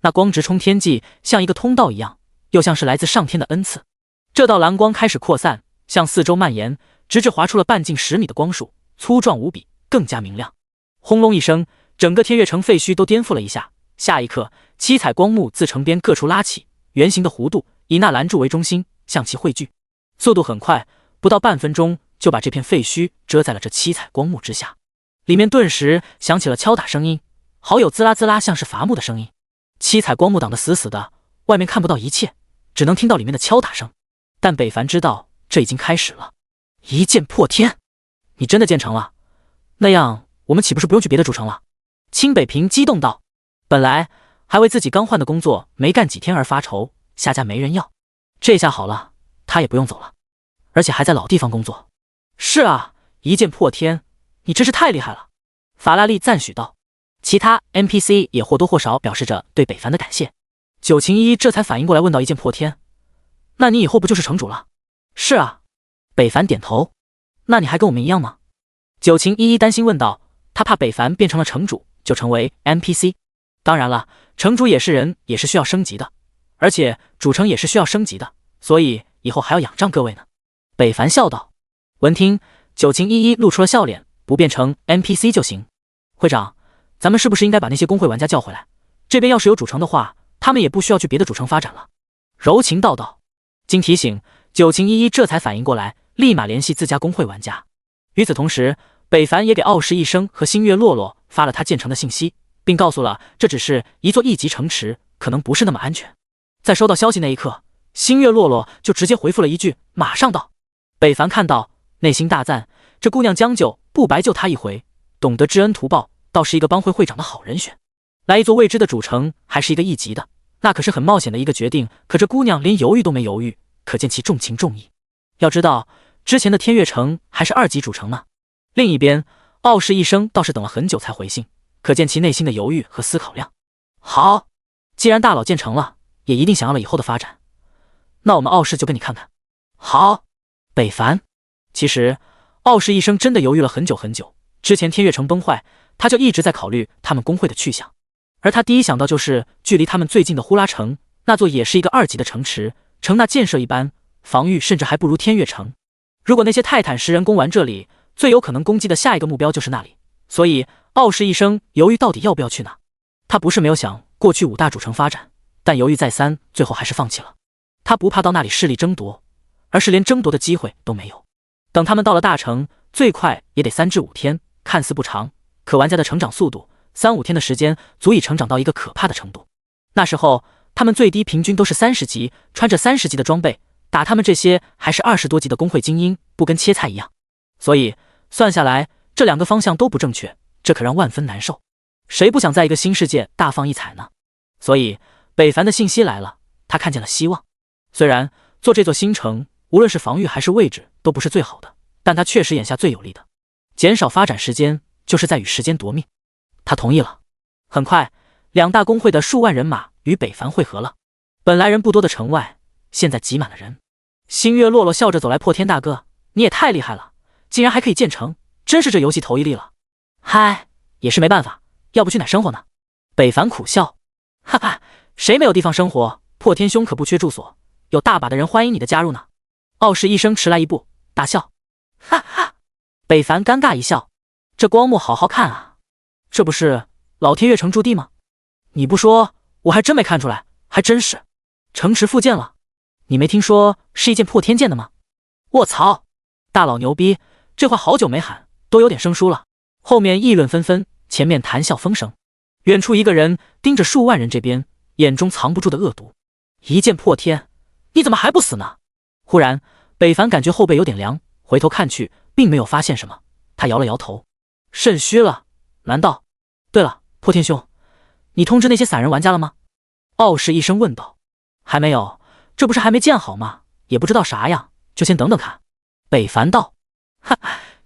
那光直冲天际，像一个通道一样，又像是来自上天的恩赐。这道蓝光开始扩散，向四周蔓延，直至划出了半径10米的光束，粗壮无比，更加明亮。轰隆一声，整个天悦城废墟都颠覆了一下。下一刻，7彩光幕自城边各处拉起，圆形的弧度以那蓝柱为中心，向其汇聚。速度很快，不到半分钟就把这片废墟遮在了这7彩光幕之下。里面顿时响起了敲打声音，好有滋啦滋啦像是伐木的声音。7彩光幕挡得死死的，外面看不到一切，只能听到里面的敲打声。但北凡知道这已经开始了。一剑破天，你真的建成了？那样我们岂不是不用去别的主城了？清北平激动道。本来还为自己刚换的工作没干几天而发愁，下家没人要，这下好了，他也不用走了，而且还在老地方工作。是啊，一剑破天，你真是太厉害了。法拉利赞许道。其他 NPC 也或多或少表示着对北凡的感谢。九晴依依这才反应过来，问道，一剑破天，那你以后不就是城主了？是啊。北凡点头。那你还跟我们一样吗？九晴依依担心问道，他怕北凡变成了城主就成为 NPC。当然了，城主也是人，也是需要升级的，而且主城也是需要升级的，所以以后还要仰仗各位呢。北凡笑道。闻听，九晴依依露出了笑脸，不变成 NPC 就行。会长，咱们是不是应该把那些公会玩家叫回来？这边要是有主城的话，他们也不需要去别的主城发展了。柔情道。经提醒，九晴依依这才反应过来，立马联系自家公会玩家。与此同时，北凡也给傲视一生和星月洛洛发了他建成的信息，并告诉了这只是一座1级城池，可能不是那么安全。在收到消息那一刻，星月洛洛就直接回复了一句马上到。北凡看到，内心大赞，这姑娘将就不白救他一回，懂得知恩图报，倒是一个帮会会长的好人选。来一座未知的主城，还是一个1级的，那可是很冒险的一个决定，可这姑娘连犹豫都没犹豫，可见其重情重义。要知道之前的天悦城还是2级主城呢。另一边，傲视一生倒是等了很久才回信，可见其内心的犹豫和思考量。好，既然大佬建成了，也一定想要了以后的发展，那我们傲视就跟你看看。好。北凡。其实傲视一生真的犹豫了很久很久，之前天悦城崩坏，他就一直在考虑他们公会的去向，而他第一想到就是距离他们最近的呼啦城，那座也是一个2级的城池，城那建设一般，防御甚至还不如天悦城。如果那些泰坦10人攻完这里，最有可能攻击的下一个目标就是那里，所以傲视一生犹豫到底要不要去哪。他不是没有想过去5大主城发展，但犹豫再三，最后还是放弃了。他不怕到那里势力争夺，而是连争夺的机会都没有。等他们到了大城，最快也得3至5天，看似不长，可玩家的成长速度，3、5天的时间足以成长到一个可怕的程度。那时候他们最低平均都是30级，穿着30级的装备，打他们这些还是20多级的工会精英，不跟切菜一样。所以算下来，这2个方向都不正确，这可让万分难受。谁不想在一个新世界大放异彩呢？所以北凡的信息来了，他看见了希望。虽然做这座新城，无论是防御还是位置都不是最好的，但他确实眼下最有利的。减少发展时间，就是在与时间夺命。他同意了。很快，2大公会的数万人马与北凡会合了。本来人不多的城外，现在挤满了人。星月落落笑着走来，破天大哥，你也太厉害了，竟然还可以建城，真是这游戏头一例了。嗨，也是没办法，要不去哪生活呢？北凡苦笑，哈哈，谁没有地方生活？破天兄可不缺住所，有大把的人欢迎你的加入呢。傲视一生迟来一步，大笑，哈哈。北凡尴尬一笑，这光幕好好看啊，这不是老天悦城驻地吗？你不说我还真没看出来，还真是。城池复建了，你没听说是一件破天剑的吗？卧槽，大佬牛逼，这话好久没喊，都有点生疏了。后面议论纷纷，前面谈笑风生。远处一个人盯着数万人这边，眼中藏不住的恶毒。一剑破天，你怎么还不死呢？忽然北凡感觉后背有点凉，回头看去并没有发现什么，他摇了摇头，肾虚了？难道？对了，破天兄，你通知那些散人玩家了吗？傲视一声问道。还没有，这不是还没建好吗？也不知道啥样，就先等等看。北凡道。哈，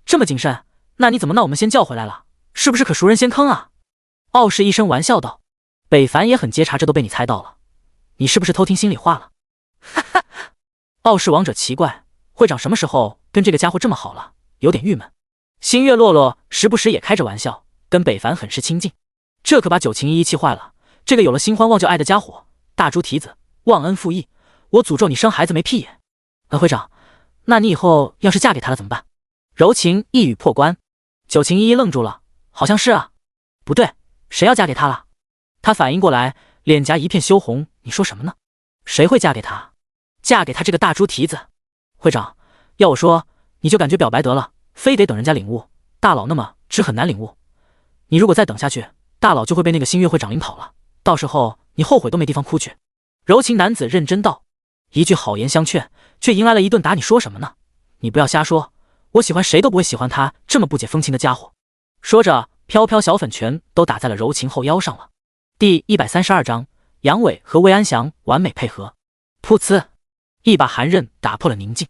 这么谨慎，那你怎么那我们先叫回来了？是不是可熟人先坑啊？傲视一声玩笑道。北凡也很接茬，这都被你猜到了，你是不是偷听心里话了？哈哈，傲视王者奇怪，会长什么时候跟这个家伙这么好了，有点郁闷。星月落落时不时也开着玩笑，跟北凡很是亲近，这可把九晴依依气坏了。这个有了新欢忘旧爱的家伙，大猪蹄子，忘恩负义，我诅咒你生孩子没屁眼。会长，那你以后要是嫁给他了怎么办？柔情一语破关。九晴依依愣住了，好像是啊，不对，谁要嫁给他了？他反应过来，脸颊一片羞红，你说什么呢？谁会嫁给他？嫁给他这个大猪蹄子？会长，要我说，你就感觉表白得了，非得等人家领悟，大佬那么直很难领悟。你如果再等下去，大佬就会被那个星月会长领跑了，到时候你后悔都没地方哭去。柔情男子认真道，一句好言相劝，却迎来了一顿打。你说什么呢？你不要瞎说，我喜欢谁都不会喜欢他这么不解风情的家伙。说着，飘飘小粉拳都打在了柔情后腰上了。第132章，杨伟和魏安祥完美配合。噗呲，一把寒刃打破了宁静。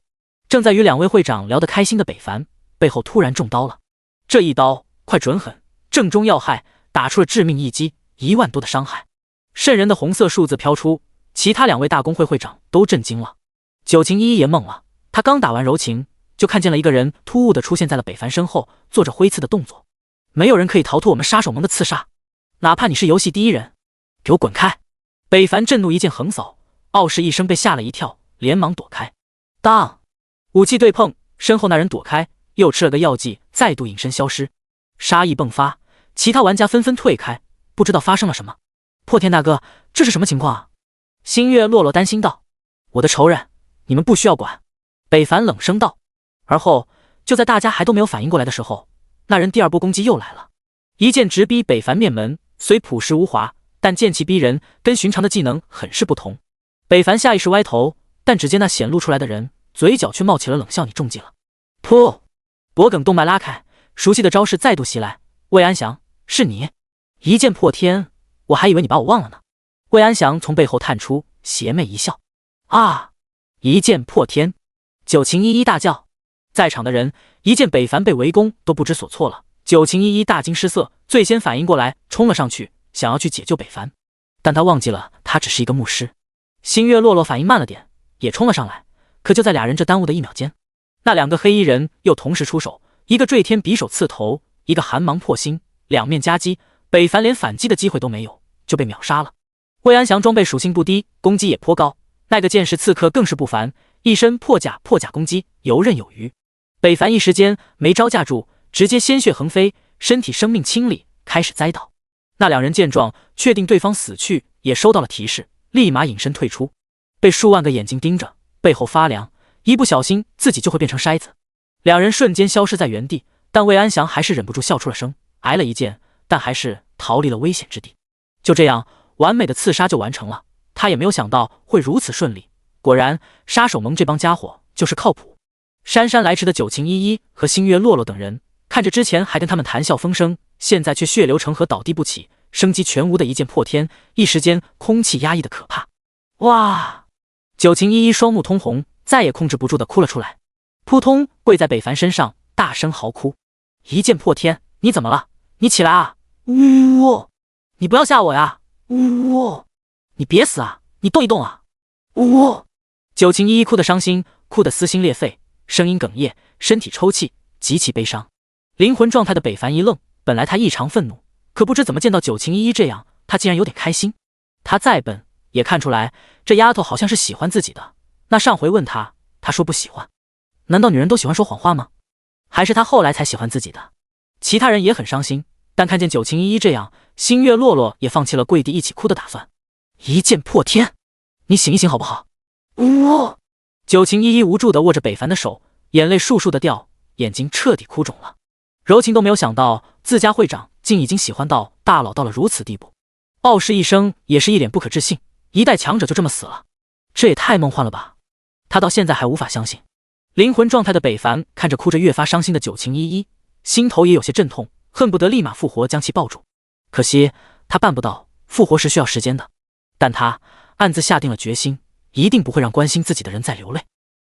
正在与2位会长聊得开心的北凡，背后突然中刀了。这一刀快准狠，正中要害，打出了致命一击，1万多的伤害。瘆人的红色数字飘出，其他2位大公会会长都震惊了。九晴依依也懵了，他刚打完柔情，就看见了一个人突兀地出现在了北凡身后，做着挥刺的动作。没有人可以逃脱我们杀手盟的刺杀，哪怕你是游戏第一人，给我滚开！北凡震怒一剑横扫，傲视一生被吓了一跳，连忙躲开。当，武器对碰，身后那人躲开，又吃了个药剂，再度隐身消失。杀意迸发，其他玩家纷纷退开，不知道发生了什么。破天大哥，这是什么情况啊？星月落落担心道。我的仇人，你们不需要管。北凡冷声道。而后，就在大家还都没有反应过来的时候，那人第2波攻击又来了，一剑直逼北凡面门，虽朴实无华，但剑气逼人，跟寻常的技能很是不同。北凡下意识歪头，但只见那显露出来的人嘴角却冒起了冷笑，你中计了。噗，脖梗动脉拉开，熟悉的招式再度袭来。魏安祥，是你？一剑破天，我还以为你把我忘了呢。魏安祥从背后探出，邪魅一笑。啊！一剑破天！九晴依依大叫。在场的人一见北凡被围攻，都不知所措了。九晴依依大惊失色，最先反应过来，冲了上去，想要去解救北凡，但他忘记了他只是一个牧师。星月落落反应慢了点，也冲了上来，可就在2人这耽误的1秒间，那2个黑衣人又同时出手，一个坠天匕首刺头，一个寒芒破心，两面夹击，北凡连反击的机会都没有，就被秒杀了。魏安祥装备属性不低，攻击也颇高，那个剑士刺客更是不凡，一身破甲攻击游刃有余。北凡一时间没招架住，直接鲜血横飞，身体生命清理，开始栽倒。那两人见状，确定对方死去，也收到了提示，立马隐身退出。被数万个眼睛盯着，背后发凉，一不小心自己就会变成筛子。两人瞬间消失在原地，但魏安祥还是忍不住笑出了声，挨了一剑，但还是逃离了危险之地。就这样，完美的刺杀就完成了。他也没有想到会如此顺利，果然杀手盟这帮家伙就是靠谱。姗姗来迟的九晴依依和星月洛洛等人看着之前还跟他们谈笑风生，现在却血流成河倒地不起，生机全无的一剑破天，一时间空气压抑的可怕。哇！九晴依依双目通红，再也控制不住的哭了出来，扑通跪在北凡身上，大声嚎哭：一剑破天，你怎么了？你起来啊！呜！你不要吓我呀！呜！你别死啊！你动一动啊！呜！九晴依依哭得伤心，哭得撕心裂肺，声音哽咽，身体抽泣，极其悲伤。灵魂状态的北凡一愣，本来他异常愤怒，可不知怎么见到九晴依依这样，他竟然有点开心。他再笨也看出来这丫头好像是喜欢自己的，那上回问他，他说不喜欢。难道女人都喜欢说谎话吗？还是他后来才喜欢自己的？其他人也很伤心，但看见九晴依依这样，星月洛洛也放弃了跪地一起哭的打算。一剑破天，你醒一醒好不好？呜！九晴依依无助地握着北凡的手，眼泪簌簌地掉，眼睛彻底哭肿了。柔情都没有想到自家会长竟已经喜欢到大佬到了如此地步。傲视一生也是一脸不可置信，一代强者就这么死了，这也太梦幻了吧！他到现在还无法相信。灵魂状态的北凡看着哭着越发伤心的九晴依依，心头也有些阵痛，恨不得立马复活将其抱住。可惜他办不到，复活是需要时间的。但他暗自下定了决心，一定不会让关心自己的人再流泪。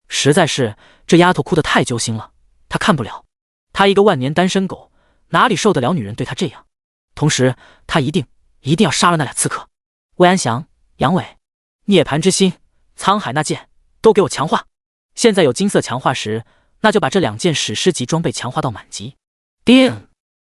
实在是这丫头哭得太揪心了，他看不了。他一个万年单身狗，哪里受得了女人对他这样？同时他一定要杀了那俩刺客。魏安祥、杨伟，涅槃之心、沧海那剑都给我强化。现在有金色强化石，那就把这两件史诗级装备强化到满级。叮！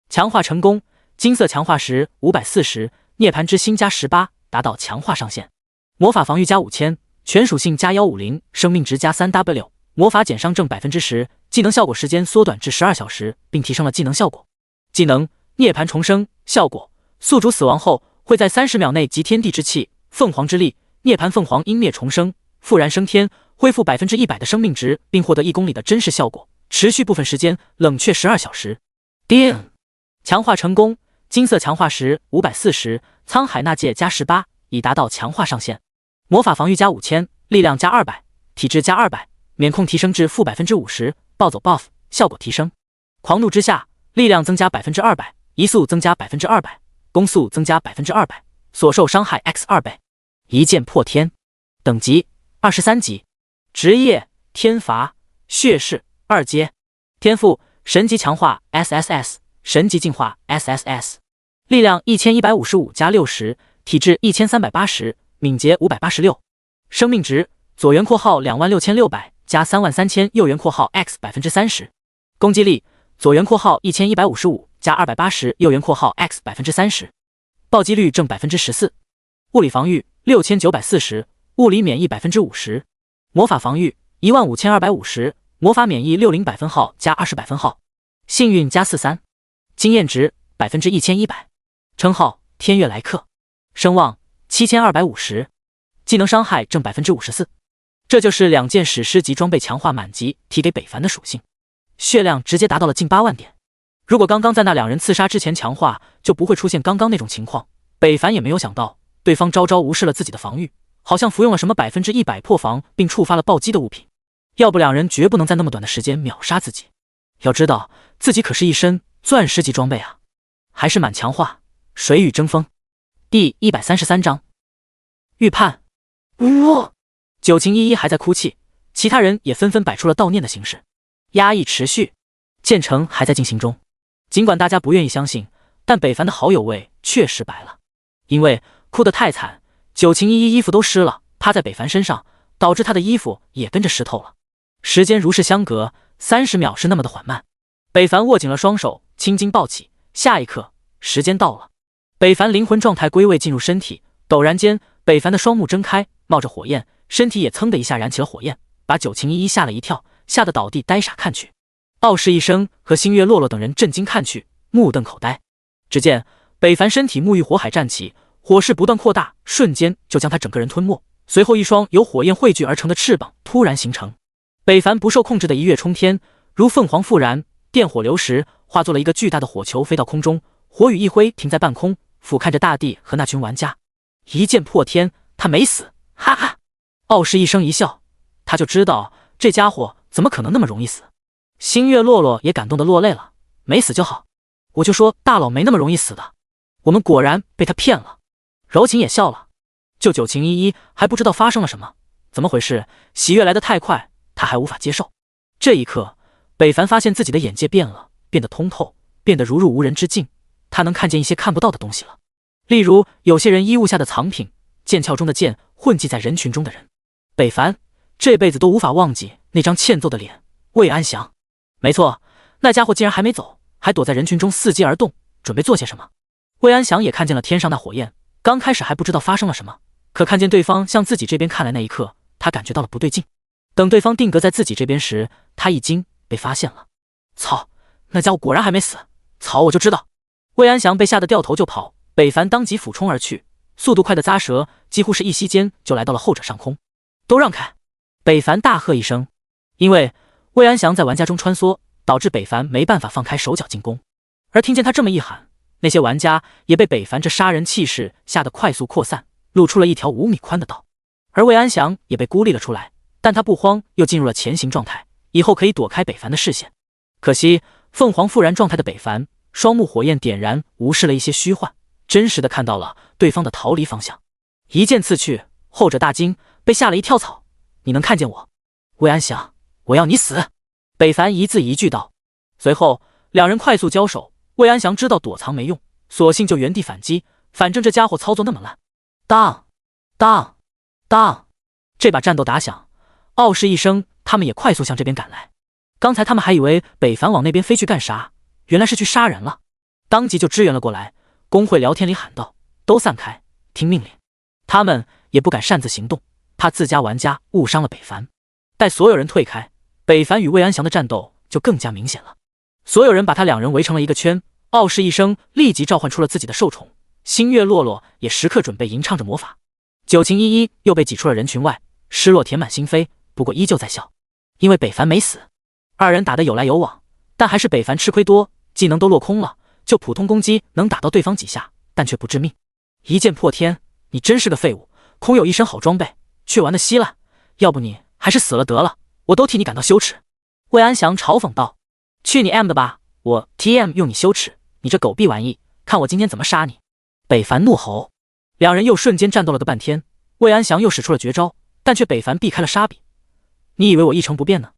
强化成功，金色强化石540，涅槃之心加18，达到强化上限。魔法防御加5000，全属性加150，生命值加 3W， 魔法减伤症 10%， 技能效果时间缩短至12小时，并提升了技能效果。技能涅槃重生，效果宿主死亡后会在30秒内集天地之气、凤凰之力、涅槃凤凰湮灭重生，复燃升天，恢复 100% 的生命值，并获得1公里的真实效果，持续部分时间，冷却12小时。叮！强化成功，金色强化石540，沧海纳戒加18，已达到强化上限。魔法防御加5000，力量加200，体质加200，免控提升至负 50%， 暴走 buff 效果提升。狂怒之下，力量增加 200%， 移速增加 200%， 攻速增加 200%， 所受伤害 x2 倍。一剑破天，等级23级，职业天罚，血势2阶，天赋神级强化 SSS， 神级进化 SSS， 力量1155加60，体质1380，敏捷586，生命值左圆括号26600加33000右圆括号 x 30%，攻击力左圆括号1155加280右圆括号 x 30%，暴击率正 14%，物理防御6940，物理免疫 50%，魔法防御15250，魔法免疫60百分号加20百分号，幸运加43，经验值1100%，称号天月来客，声望7250，技能伤害正 54%。这就是两件史诗级装备强化满级提给北凡的属性，血量直接达到了近8万点。如果刚刚在那两人刺杀之前强化，就不会出现刚刚那种情况。北凡也没有想到，对方朝朝无视了自己的防御，好像服用了什么100%破防并触发了暴击的物品，要不两人绝不能在那么短的时间秒杀自己。要知道自己可是一身钻石级装备啊，还是满强化，水与争锋。第133章预判。九晴依依还在哭泣，其他人也纷纷摆出了悼念的形式。压抑持续，建成还在进行中。尽管大家不愿意相信，但北凡的好友味确实白了。因为哭得太惨，九晴依依衣服都湿了，趴在北凡身上，导致他的衣服也跟着湿透了。时间如是相隔，30秒是那么的缓慢。北凡握紧了双手，青筋暴起，下一刻，时间到了。北凡灵魂状态归位进入身体，陡然间，北凡的双目睁开，冒着火焰，身体也噌的一下燃起了火焰，把九晴依依吓了一跳，吓得倒地呆傻看去。傲视一生和星月落落等人震惊看去，目瞪口呆。只见北凡身体沐浴火海站起，火势不断扩大，瞬间就将他整个人吞没。随后一双由火焰汇聚而成的翅膀突然形成，北凡不受控制的一跃冲天，如凤凰复燃，电火流石，化作了一个巨大的火球飞到空中，火羽一挥停在半空，俯瞰着大地和那群玩家。一剑破天，他没死，哈哈！傲视一声一笑，他就知道这家伙怎么可能那么容易死。星月落落也感动得落泪了，没死就好，我就说大佬没那么容易死的，我们果然被他骗了。柔情也笑了，就九情依依还不知道发生了什么，怎么回事？喜悦来得太快，他还无法接受。这一刻，北凡发现自己的眼界变了，变得通透，变得如入无人之境，他能看见一些看不到的东西了。例如有些人衣物下的藏品，剑鞘中的剑，混迹在人群中的人。北凡这辈子都无法忘记那张欠揍的脸，魏安祥。没错，那家伙竟然还没走，还躲在人群中伺机而动，准备做些什么。魏安祥也看见了天上那火焰，刚开始还不知道发生了什么，可看见对方向自己这边看来那一刻，他感觉到了不对劲。等对方定格在自己这边时，他一惊，被发现了。操，那家伙果然还没死！操，我就知道！魏安祥被吓得掉头就跑，北凡当即俯冲而去，速度快得咂舌，几乎是一息间就来到了后者上空。都让开！北凡大喝一声，因为魏安祥在玩家中穿梭，导致北凡没办法放开手脚进攻。而听见他这么一喊，那些玩家也被北凡这杀人气势吓得快速扩散，露出了一条5米宽的道。而魏安祥也被孤立了出来，但他不慌，又进入了前行状态，以后可以躲开北凡的视线。可惜凤凰复燃状态的北凡，双目火焰点燃，无视了一些虚幻，真实的看到了对方的逃离方向，一剑刺去，后者大惊，被吓了一跳草。你能看见我？魏安祥，我要你死！北凡一字一句道。随后两人快速交手，魏安祥知道躲藏没用，索性就原地反击，反正这家伙操作那么烂。当当当，这把战斗打响，傲视一生他们也快速向这边赶来。刚才他们还以为北凡往那边飞去干啥，原来是去杀人了，当即就支援了过来。工会聊天里喊道：都散开，听命令。他们也不敢擅自行动，怕自家玩家误伤了北凡。待所有人退开，北凡与魏安祥的战斗就更加明显了。所有人把他两人围成了一个圈，傲视一生立即召唤出了自己的兽宠，星月落落也时刻准备吟唱着魔法。九情依依又被挤出了人群外，失落填满心扉，不过依旧在笑，因为北凡没死。二人打得有来有往，但还是北凡吃亏多，技能都落空了，就普通攻击能打到对方几下，但却不致命。一剑破天，你真是个废物，空有一身好装备，却玩得稀烂，要不你还是死了得了，我都替你感到羞耻。魏安祥嘲讽道：去你 M 的吧，我 TM 用你羞耻，你这狗逼玩意，看我今天怎么杀你！北凡怒吼。两人又瞬间战斗了个半天，魏安祥又使出了绝招，但却北凡避开了杀笔。你以为我一成不变呢？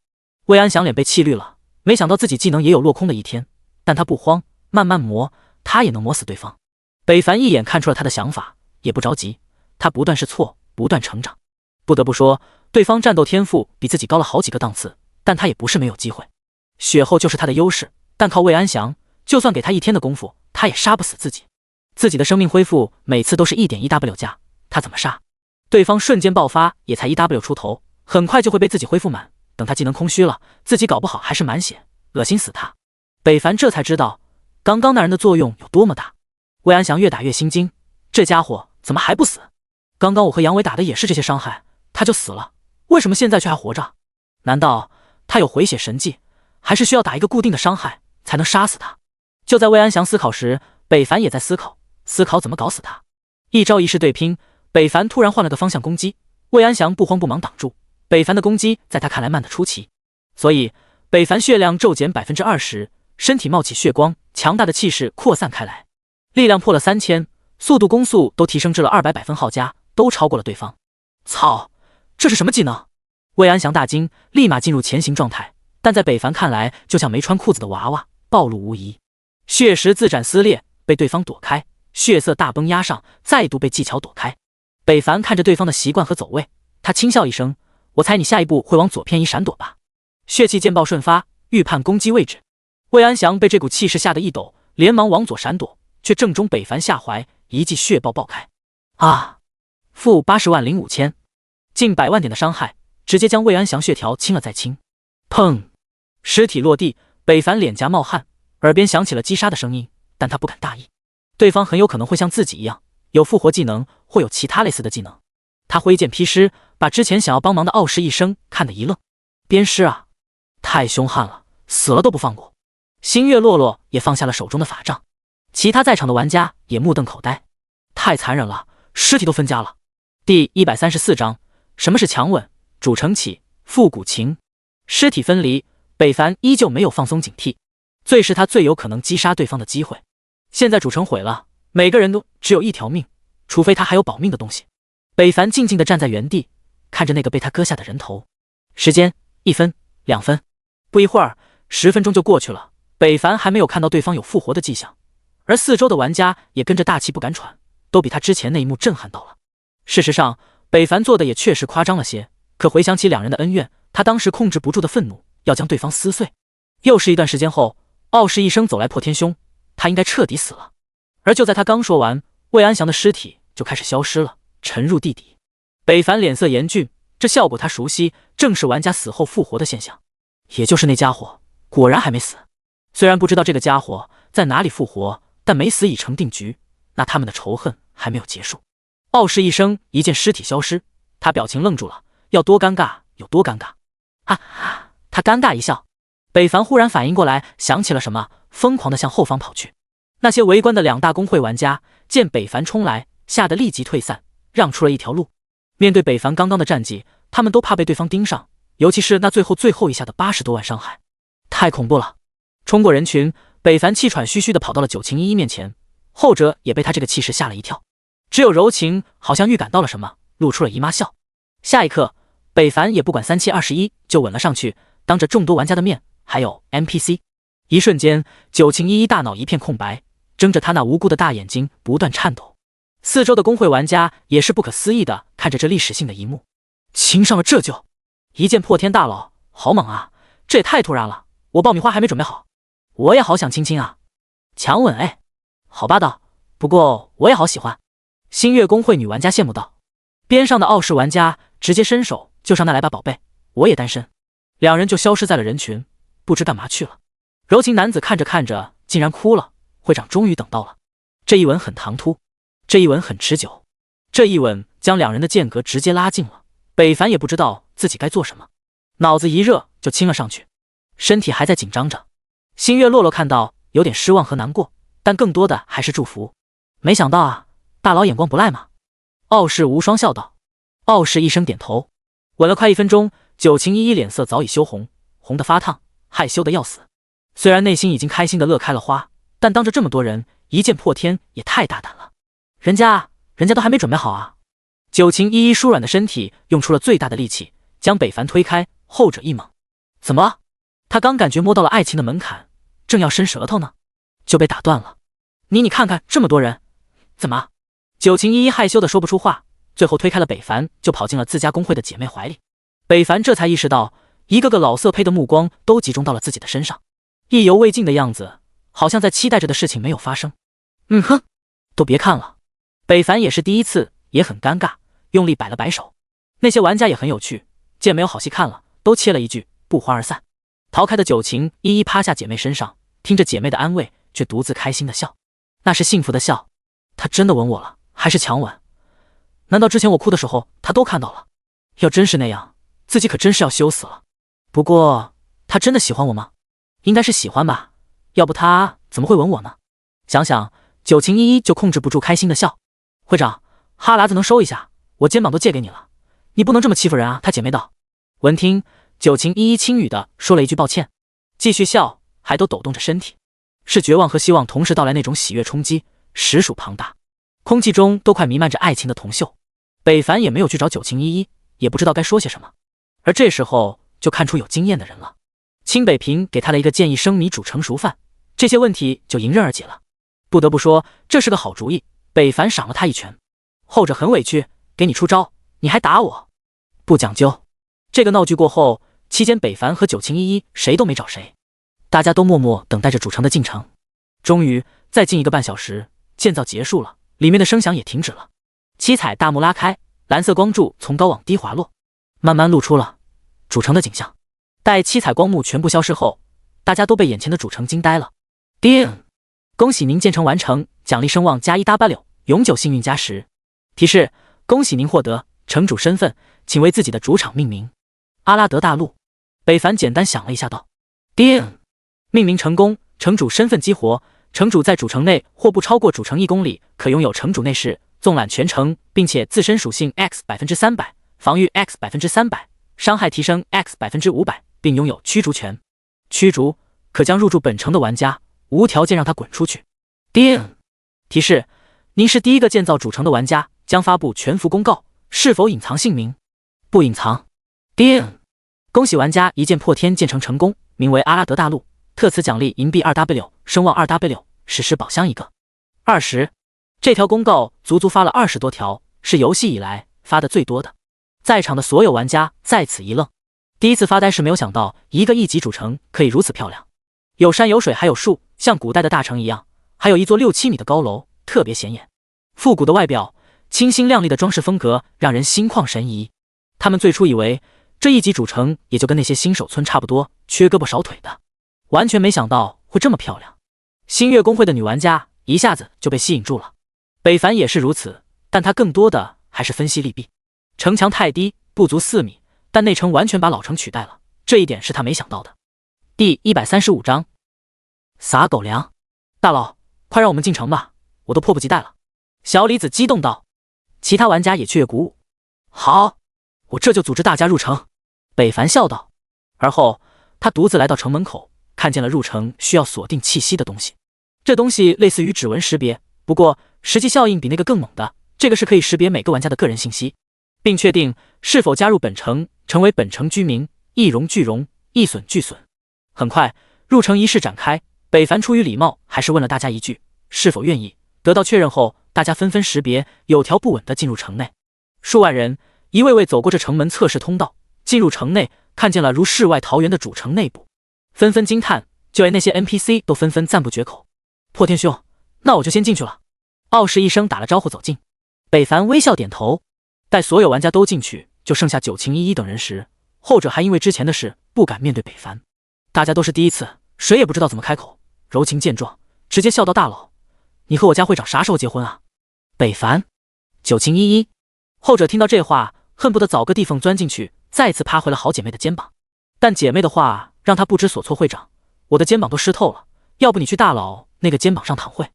魏安祥脸被气绿了，没想到自己技能也有落空的一天，但他不慌，慢慢磨，他也能磨死对方。北凡一眼看出了他的想法，也不着急，他不断试错，不断成长。不得不说，对方战斗天赋比自己高了好几个档次，但他也不是没有机会。血厚就是他的优势，但靠魏安祥，就算给他一天的功夫，他也杀不死自己。自己的生命恢复每次都是 1.1W 加，他怎么杀？对方瞬间爆发也才 1W 出头，很快就会被自己恢复满，等他技能空虚了，自己搞不好还是满血，恶心死他。北凡这才知道刚刚那人的作用有多么大。魏安祥越打越心惊，这家伙怎么还不死？刚刚我和杨伟打的也是这些伤害，他就死了，为什么现在却还活着？难道他有回血神技，还是需要打一个固定的伤害才能杀死他？就在魏安祥思考时，北凡也在思考怎么搞死他。一招一式对拼，北凡突然换了个方向攻击，魏安祥不慌不忙挡住。北凡的攻击在他看来慢得出奇，所以北凡血量骤减 20%， 身体冒起血光，强大的气势扩散开来，力量破了3000，速度攻速都提升至了200百分号加，都超过了对方。操，这是什么技能？魏安祥大惊，立马进入前行状态，但在北凡看来就像没穿裤子的娃娃，暴露无遗。血石自斩撕裂，被对方躲开，血色大崩压上，再度被技巧躲开。北凡看着对方的习惯和走位，他轻笑一声，我猜你下一步会往左偏移闪躲吧。血气剑爆瞬发，预判攻击位置。魏安祥被这股气势吓得一抖，连忙往左闪躲，却正中北凡下怀，一记血爆爆开。啊！负80万零5000，近100万点的伤害，直接将魏安祥血条清了再清。砰！尸体落地，北凡脸颊冒汗，耳边响起了击杀的声音，但他不敢大意，对方很有可能会像自己一样有复活技能或有其他类似的技能。他挥剑劈尸，把之前想要帮忙的傲视一生看得一愣。鞭尸啊，太凶悍了，死了都不放过。星月落落也放下了手中的法杖，其他在场的玩家也目瞪口呆，太残忍了，尸体都分家了。第134章，什么是强吻？主城起，复古情。尸体分离，北凡依旧没有放松警惕，最是他最有可能击杀对方的机会。现在主城毁了，每个人都只有一条命，除非他还有保命的东西。北凡静静地站在原地，看着那个被他割下的人头。时间1分2分，不一会儿10分钟就过去了，北凡还没有看到对方有复活的迹象，而四周的玩家也跟着大气不敢喘，都比他之前那一幕震撼到了。事实上，北凡做的也确实夸张了些，可回想起两人的恩怨，他当时控制不住的愤怒要将对方撕碎。又是一段时间后，傲视一生走来破天凶，他应该彻底死了。而就在他刚说完，魏安祥的尸体就开始消失了，沉入地底。北凡脸色严峻，这效果他熟悉，正是玩家死后复活的现象。也就是那家伙果然还没死。虽然不知道这个家伙在哪里复活，但没死已成定局，那他们的仇恨还没有结束。傲视一生一见尸体消失，他表情愣住了，要多尴尬有多尴尬。他尴尬一笑。北凡忽然反应过来，想起了什么，疯狂地向后方跑去。那些围观的两大公会玩家见北凡冲来，吓得立即退散，让出了一条路。面对北凡刚刚的战绩，他们都怕被对方盯上，尤其是那最后一下的80多万伤害，太恐怖了。冲过人群，北凡气喘吁吁地跑到了九晴依依面前，后者也被他这个气势吓了一跳。只有柔情好像预感到了什么，露出了姨妈笑。下一刻，北凡也不管3721就吻了上去，当着众多玩家的面，还有 NPC。 一瞬间，九晴依依大脑一片空白，睁着他那无辜的大眼睛不断颤抖。四周的公会玩家也是不可思议地看着这历史性的一幕。亲上了这就一剑破天大佬，好猛啊，这也太突然了，我爆米花还没准备好。我也好想亲亲啊。强吻哎，好霸道，不过我也好喜欢。星月公会女玩家羡慕道。边上的傲视玩家直接伸手就上那来吧宝贝，我也单身。两人就消失在了人群，不知干嘛去了。柔情男子看着看着竟然哭了，会长终于等到了。这一吻很唐突，这一吻很持久，这一吻将两人的间隔直接拉近了。北凡也不知道自己该做什么，脑子一热就亲了上去，身体还在紧张着。星月落落看到有点失望和难过，但更多的还是祝福。没想到啊，大佬眼光不赖嘛。傲视无双笑道。傲视一声点头。吻了快1分钟，九晴依依脸色早已羞红，红得发烫，害羞得要死。虽然内心已经开心的乐开了花，但当着这么多人一剑破天也太大胆了。人家都还没准备好啊。九晴依依舒软的身体用出了最大的力气，将北凡推开，后者一猛。怎么了？他刚感觉摸到了爱情的门槛，正要伸舌头呢，就被打断了。你看看这么多人，怎么？九晴依依害羞的说不出话，最后推开了北凡，就跑进了自家公会的姐妹怀里。北凡这才意识到，一个个老色胚的目光都集中到了自己的身上，意犹未尽的样子，好像在期待着的事情没有发生。哼，都别看了。北凡也是第一次，也很尴尬，用力摆了摆手。那些玩家也很有趣，见没有好戏看了，都切了一句不欢而散。逃开的九晴依依趴下姐妹身上，听着姐妹的安慰，却独自开心的笑，那是幸福的笑。他真的吻我了，还是强吻？难道之前我哭的时候他都看到了？要真是那样，自己可真是要羞死了。不过他真的喜欢我吗？应该是喜欢吧，要不他怎么会吻我呢？想想，九晴依依就控制不住开心的笑。会长，哈喇子能收一下，我肩膀都借给你了，你不能这么欺负人啊。他姐妹道。闻听，九晴依依轻语的说了一句抱歉，继续笑，还都抖动着身体，是绝望和希望同时到来那种喜悦冲击，实属庞大。空气中都快弥漫着爱情的铜锈。北凡也没有去找九晴依依，也不知道该说些什么。而这时候就看出有经验的人了。清北平给他了一个建议，生米煮成熟饭，这些问题就迎刃而解了。不得不说，这是个好主意。北凡赏了他一拳，后者很委屈，给你出招，你还打我，不讲究。这个闹剧过后，期间北凡和九晴依依谁都没找谁，大家都默默等待着主城的进城。终于再近1个半小时，建造结束了，里面的声响也停止了。七彩大幕拉开，蓝色光柱从高往低滑落，慢慢露出了主城的景象。待七彩光幕全部消失后，大家都被眼前的主城惊呆了。叮！恭喜您建成完成，奖励声望加1W，永久幸运加10。提示：恭喜您获得城主身份，请为自己的主场命名。阿拉德大陆。北凡简单想了一下道：叮！命名成功，城主身份激活。城主在主城内或不超过主城1公里，可拥有城主内饰，纵览全城，并且自身属性 X300%， 防御 X300%， 伤害提升 X500%， 并拥有驱逐权。驱逐可将入住本城的玩家无条件让他滚出去。叮！提示：您是第一个建造主城的玩家，将发布全服公告，是否隐藏姓名？不隐藏。叮！恭喜玩家一剑破天建成成功，名为阿拉德大陆，特此奖励银币 2W， 声望 2W， 史诗宝箱1个。20。这条公告足足发了20多条，是有史以来发的最多的。在场的所有玩家在此一愣，第一次发呆是没有想到一个1级主城可以如此漂亮，有山有水还有树，像古代的大城一样，还有一座6-7米的高楼，特别显眼。复古的外表，清新亮丽的装饰风格，让人心旷神怡。他们最初以为这1级主城也就跟那些新手村差不多，缺胳膊少腿的，完全没想到会这么漂亮。星月公会的女玩家一下子就被吸引住了，北凡也是如此，但他更多的还是分析利弊。城墙太低，不足4米，但内城完全把老城取代了，这一点是他没想到的。第135章，撒狗粮。大佬，快让我们进城吧，我都迫不及待了。小李子激动道，其他玩家也雀跃鼓舞。好，我这就组织大家入城。北凡笑道，而后他独自来到城门口，看见了入城需要锁定气息的东西。这东西类似于指纹识别，不过实际效应比那个更猛的，这个是可以识别每个玩家的个人信息，并确定是否加入本城，成为本城居民，一荣俱荣，一损俱损。很快入城仪式展开，北凡出于礼貌还是问了大家一句是否愿意，得到确认后，大家纷纷识别，有条不紊地进入城内。数万人一位位走过这城门测试通道，进入城内，看见了如世外桃源的主城内部，纷纷惊叹，就连那些 NPC 都纷纷赞不绝口。破天兄，那我就先进去了。傲视一声打了招呼走近，北凡微笑点头。待所有玩家都进去，就剩下九晴依依等人时，后者还因为之前的事不敢面对北凡。大家都是第一次，谁也不知道怎么开口。柔情见状，直接笑道：“大佬，你和我家会长啥时候结婚啊？”北凡、九晴依依，后者听到这话，恨不得找个地缝钻进去，再次趴回了好姐妹的肩膀。但姐妹的话让他不知所措。会长，我的肩膀都湿透了，要不你去大佬那个肩膀上躺会。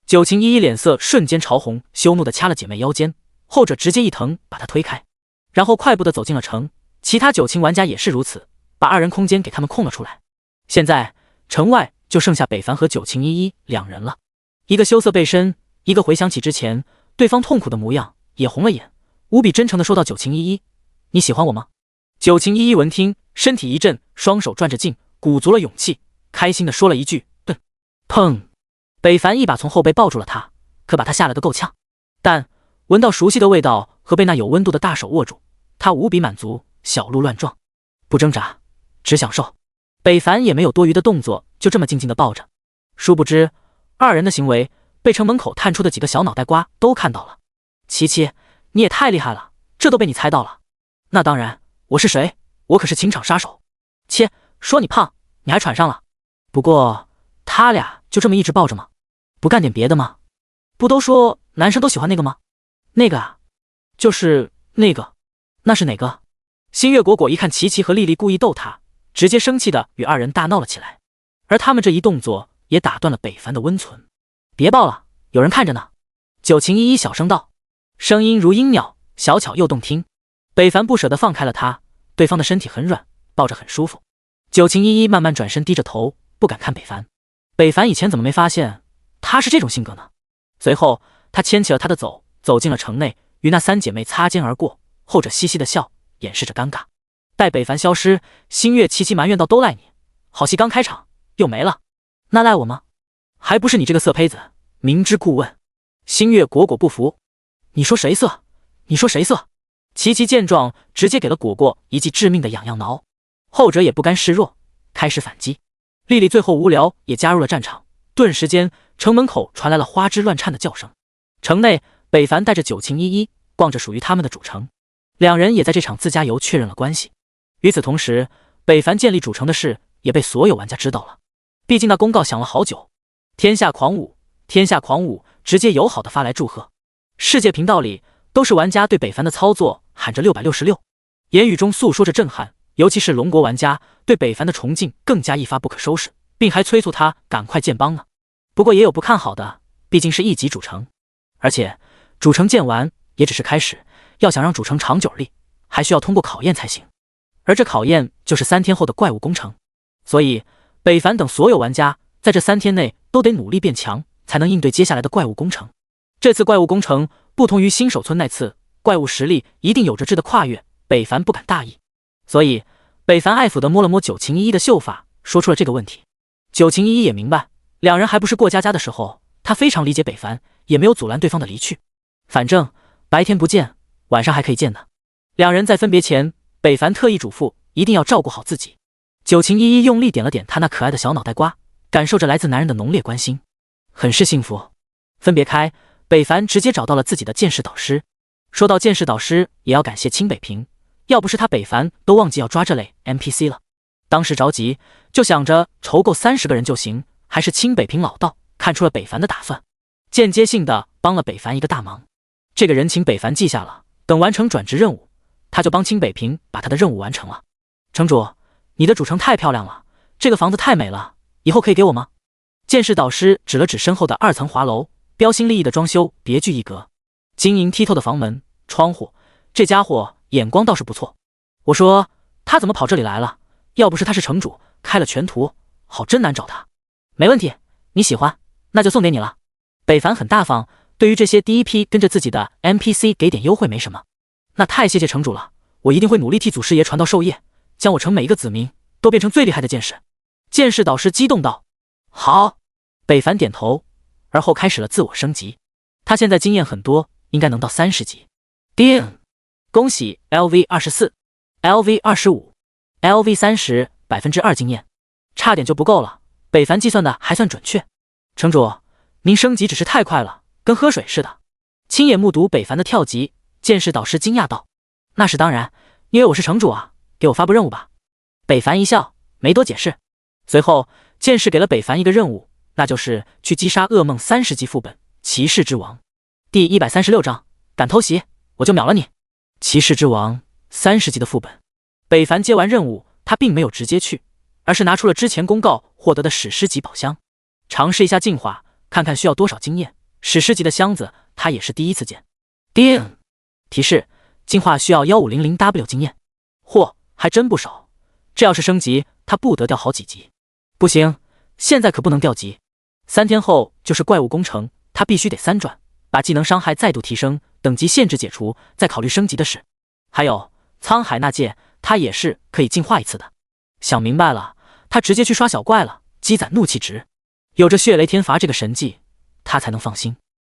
九晴依依脸色瞬间潮红，羞怒地掐了姐妹腰间，后者直接一疼把她推开，然后快步地走进了城。其他九晴玩家也是如此，把2人空间给他们空了出来。现在城外就剩下北凡和九晴依依2人了，一个羞涩背身，一个回想起之前对方痛苦的模样，也红了眼，无比真诚地说道：“九晴依依，你喜欢我吗？”九晴依依闻听，身体一震，双手转着劲，鼓足了勇气，开心地说了一句：“笨。”砰！北凡一把从后背抱住了他，可把他吓了个够呛。但闻到熟悉的味道和被那有温度的大手握住，他无比满足，小鹿乱撞，不挣扎，只享受。北凡也没有多余的动作，就这么静静地抱着。殊不知2人的行为被城门口探出的几个小脑袋瓜都看到了。琪琪，你也太厉害了，这都被你猜到了。那当然，我是谁？我可是情场杀手。切，说你胖，你还喘上了。不过他俩就这么一直抱着吗？不干点别的吗？不都说男生都喜欢那个吗？那个啊，就是那个。那是哪个？星月果果一看琪琪和丽丽故意逗他，直接生气的与2人大闹了起来。而他们这一动作也打断了北凡的温存。别抱了，有人看着呢。九晴依依小声道，声音如鹰鸟，小巧又动听。北凡不舍得放开了他，对方的身体很软，抱着很舒服。九晴依依慢慢转身，低着头，不敢看北凡。北凡以前怎么没发现他是这种性格呢？随后他牵起了他的走进了城内，与那3姐妹擦肩而过，后者嘻嘻的笑，掩饰着尴尬。待北凡消失，星月琪琪埋怨道：“都赖你，好戏刚开场又没了。”那赖我吗？还不是你这个色胚子，明知故问。星月果果不服，你说谁色？你说谁色？琪琪见状，直接给了果果一记致命的痒痒挠，后者也不甘示弱，开始反击。丽丽最后无聊也加入了战场，顿时间城门口传来了花枝乱颤的叫声。城内，北凡带着九晴依依逛着属于他们的主城，2人也在这场自驾游确认了关系。与此同时，北凡建立主城的事也被所有玩家知道了。毕竟那公告响了好久，天下狂舞，天下狂舞直接友好的发来祝贺。世界频道里都是玩家对北凡的操作喊着666，言语中诉说着震撼，尤其是龙国玩家对北凡的崇敬更加一发不可收拾，并还催促他赶快建帮呢。不过也有不看好的，毕竟是1级主城，而且主城建完也只是开始，要想让主城长久立，还需要通过考验才行。而这考验就是3天后的怪物攻城，所以北凡等所有玩家在这3天内都得努力变强，才能应对接下来的怪物攻城。这次怪物攻城不同于新手村那次，怪物实力一定有着质的跨越，北凡不敢大意。所以北凡爱抚地摸了摸九晴依依的秀发，说出了这个问题。九晴依依也明白，两人还不是过家家的时候，他非常理解北凡，也没有阻拦对方的离去。反正白天不见，晚上还可以见的。两人在分别前，北凡特意嘱咐一定要照顾好自己。九晴依依用力点了点他那可爱的小脑袋瓜，感受着来自男人的浓烈关心，很是幸福。分别开，北凡直接找到了自己的剑士导师。说到剑士导师，也要感谢清北平，要不是他，北凡都忘记要抓这类 NPC 了。当时着急，就想着筹够30个人就行，还是清北平老道看出了北凡的打算，间接性的帮了北凡一个大忙。这个人情北凡记下了，等完成转职任务，他就帮清北平把他的任务完成了。城主，你的主城太漂亮了，这个房子太美了，以后可以给我吗？剑士导师指了指身后的2层华楼，标新立异的装修别具一格，晶莹剔透的房门窗户，这家伙眼光倒是不错。我说他怎么跑这里来了？要不是他是城主，开了全图，好真难找他。没问题，你喜欢，那就送给你了。北凡很大方，对于这些第一批跟着自己的 NPC 给点优惠没什么。那太谢谢城主了，我一定会努力替祖师爷传道授业，将我城每一个子民都变成最厉害的剑士。剑士导师激动道：好。北凡点头，而后开始了自我升级。他现在经验很多，应该能到30级。叮！恭喜 LV24、LV25、LV30%2%经验，差点就不够了。北凡计算的还算准确。城主，您升级只是太快了，跟喝水似的。亲眼目睹北凡的跳级，剑士导师惊讶道：那是当然，因为我是城主啊，给我发布任务吧。北凡一笑，没多解释。随后剑士给了北凡一个任务，那就是去击杀噩梦30级副本骑士之王。第136章，敢偷袭我就秒了你。骑士之王30级的副本，北凡接完任务，他并没有直接去，而是拿出了之前公告获得的史诗级宝箱，尝试一下进化，看看需要多少经验。史诗级的箱子他也是第一次见。叮！提示：进化需要1500W 经验。嚯，还真不少。这要是升级，他不得掉好几级。不行，现在可不能掉级。3天后就是怪物攻城，他必须得3转，把技能伤害再度提升，等级限制解除，再考虑升级的事。还有沧海那界，他也是可以进化一次的。想明白了，他直接去刷小怪了，积攒怒气值。有着血雷天罚这个神技，他才能放心。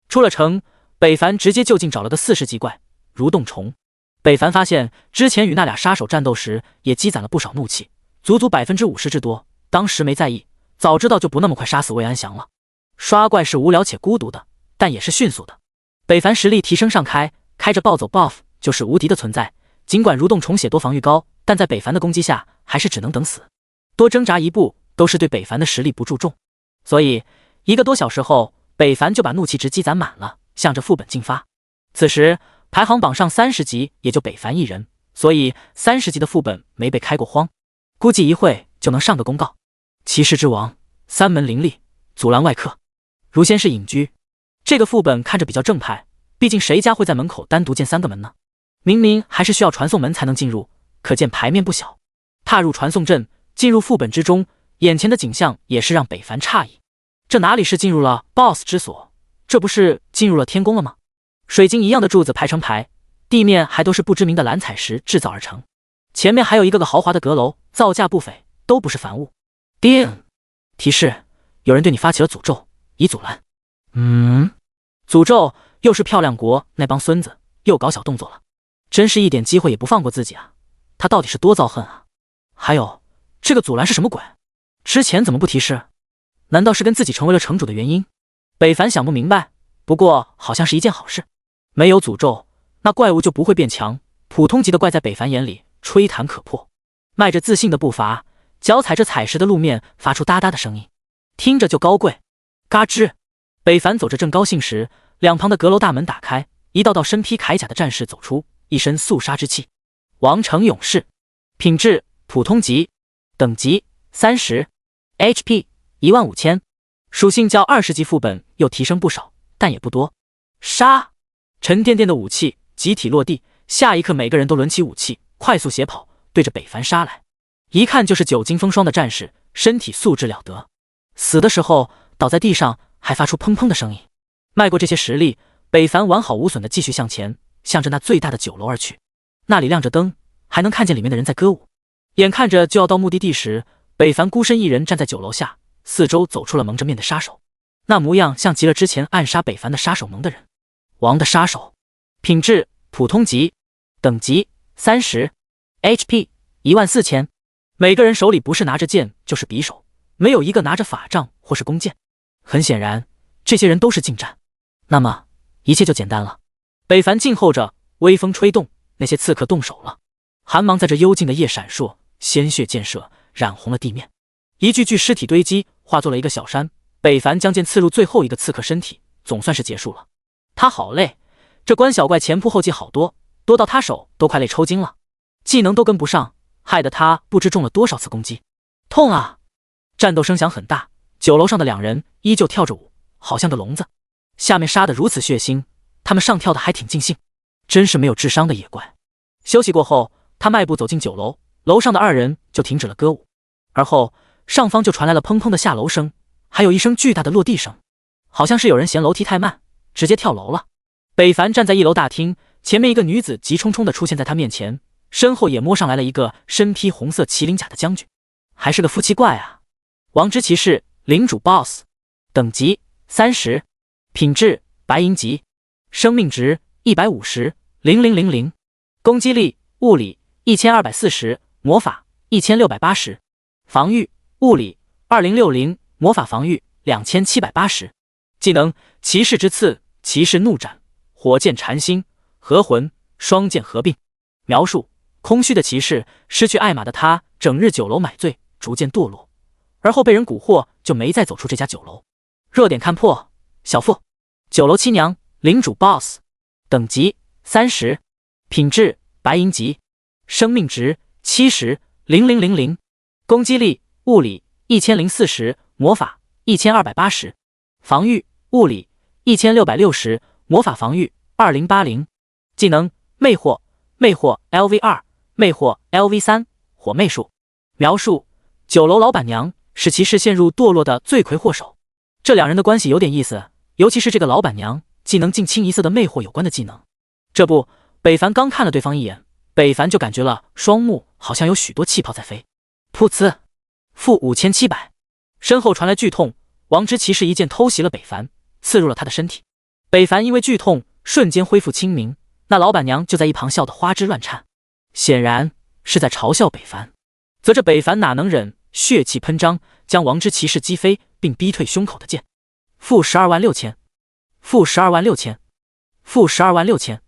出了城，北凡直接就近找了个40级怪蠕动虫。北凡发现之前与那俩杀手战斗时也积攒了不少怒气，足足50%之多。当时没在意，早知道就不那么快杀死魏安祥了。刷怪是无聊且孤独的，但也是迅速的。北凡实力提升上开着暴走 buff 就是无敌的存在。尽管蠕动虫血多防御高，但在北凡的攻击下还是只能等死，多挣扎一步都是对北凡的实力不注重。所以1个多小时后，北凡就把怒气值积攒满了，向着副本进发。此时排行榜上30级也就北凡一人，所以30级的副本没被开过荒，估计一会就能上个公告。骑士之王3门灵力，阻拦外客。如仙是隐居，这个副本看着比较正派，毕竟谁家会在门口单独建3个门呢？明明还是需要传送门才能进入，可见牌面不小。踏入传送阵，进入副本之中，眼前的景象也是让北凡诧异。这哪里是进入了 BOSS 之所，这不是进入了天宫了吗？水晶一样的柱子排成排，地面还都是不知名的蓝彩石制造而成，前面还有一个个豪华的阁楼，造价不菲，都不是凡物。叮！提示：有人对你发起了诅咒，已阻拦。诅咒又是漂亮国那帮孙子又搞小动作了，真是一点机会也不放过自己啊！他到底是多遭恨啊？还有这个阻拦是什么鬼？之前怎么不提示？难道是跟自己成为了城主的原因？北凡想不明白，不过好像是一件好事。没有诅咒，那怪物就不会变强，普通级的怪在北凡眼里吹弹可破。迈着自信的步伐，脚踩着踩实的路面发出哒哒的声音，听着就高贵。嘎吱，北凡走着正高兴时，两旁的阁楼大门打开，一道道身披铠甲的战士走出，一身肃杀之气。王城勇士，品质普通级，等级30 ，HP 15000，属性较20级副本又提升不少，但也不多。杀！沉甸甸的武器集体落地，下一刻每个人都抡起武器，快速斜跑，对着北凡杀来。一看就是久经风霜的战士，身体素质了得，死的时候倒在地上还发出砰砰的声音。迈过这些实力，北凡完好无损地继续向前，向着那最大的酒楼而去。那里亮着灯，还能看见里面的人在歌舞。眼看着就要到目的地时，北凡孤身一人站在酒楼下，四周走出了蒙着面的杀手，那模样像极了之前暗杀北凡的杀手蒙的人。王的杀手，品质普通级，等级30 ，HP 14000。每个人手里不是拿着剑就是匕首，没有一个拿着法杖或是弓箭。很显然，这些人都是近战。那么一切就简单了。北凡静候着，微风吹动，那些刺客动手了。寒芒在这幽静的夜闪烁，鲜血溅射，染红了地面。一具具尸体堆积，化作了一个小山。北凡将剑刺入最后一个刺客身体，总算是结束了。他好累，这关小怪前仆后继好多，多到他手都快累抽筋了，技能都跟不上，害得他不知中了多少次攻击。痛啊！战斗声响很大，酒楼上的两人依旧跳着舞，好像个聋子。下面杀得如此血腥，他们上跳的还挺尽兴，真是没有智商的野怪。休息过后，他迈步走进酒楼，楼上的二人就停止了歌舞，而后上方就传来了砰砰的下楼声，还有一声巨大的落地声，好像是有人嫌楼梯太慢，直接跳楼了。北凡站在一楼大厅，前面一个女子急冲冲地出现在他面前，身后也摸上来了一个身披红色麒麟甲的将军，还是个夫妻怪啊。王之骑士，领主 BOSS， 等级30，品质白银级，生命值150，0000，攻击力物理1240，魔法1680，防御物理2060，魔法防御2780，技能骑士之刺，骑士怒斩，火箭禅心，合魂，双剑合并。描述：空虚的骑士，失去爱马的他整日酒楼买醉，逐渐堕落，而后被人蛊惑，就没再走出这家酒楼。热点看破，小腹酒楼七娘，领主 BOSS， 等级30，品质白银级，生命值70，0000，攻击力物理1040，魔法1280，防御物理1660，魔法防御2080，技能魅惑，魅惑 LV2， 魅惑 LV3， 火魅术。描述：酒楼老板娘是骑士陷入堕落的罪魁祸首。这两人的关系有点意思，尤其是这个老板娘技能竟清一色的魅惑有关的技能。这不，北凡刚看了对方一眼，北凡就感觉了双目好像有许多气泡在飞。噗呲，负5700，身后传来剧痛，王之骑士一剑偷袭了北凡，刺入了他的身体。北凡因为剧痛瞬间恢复清明，那老板娘就在一旁笑得花枝乱颤，显然是在嘲笑北凡。则这北凡哪能忍，血气喷张，将王之骑士击飞，并逼退胸口的剑。负126000，负126000，负126000。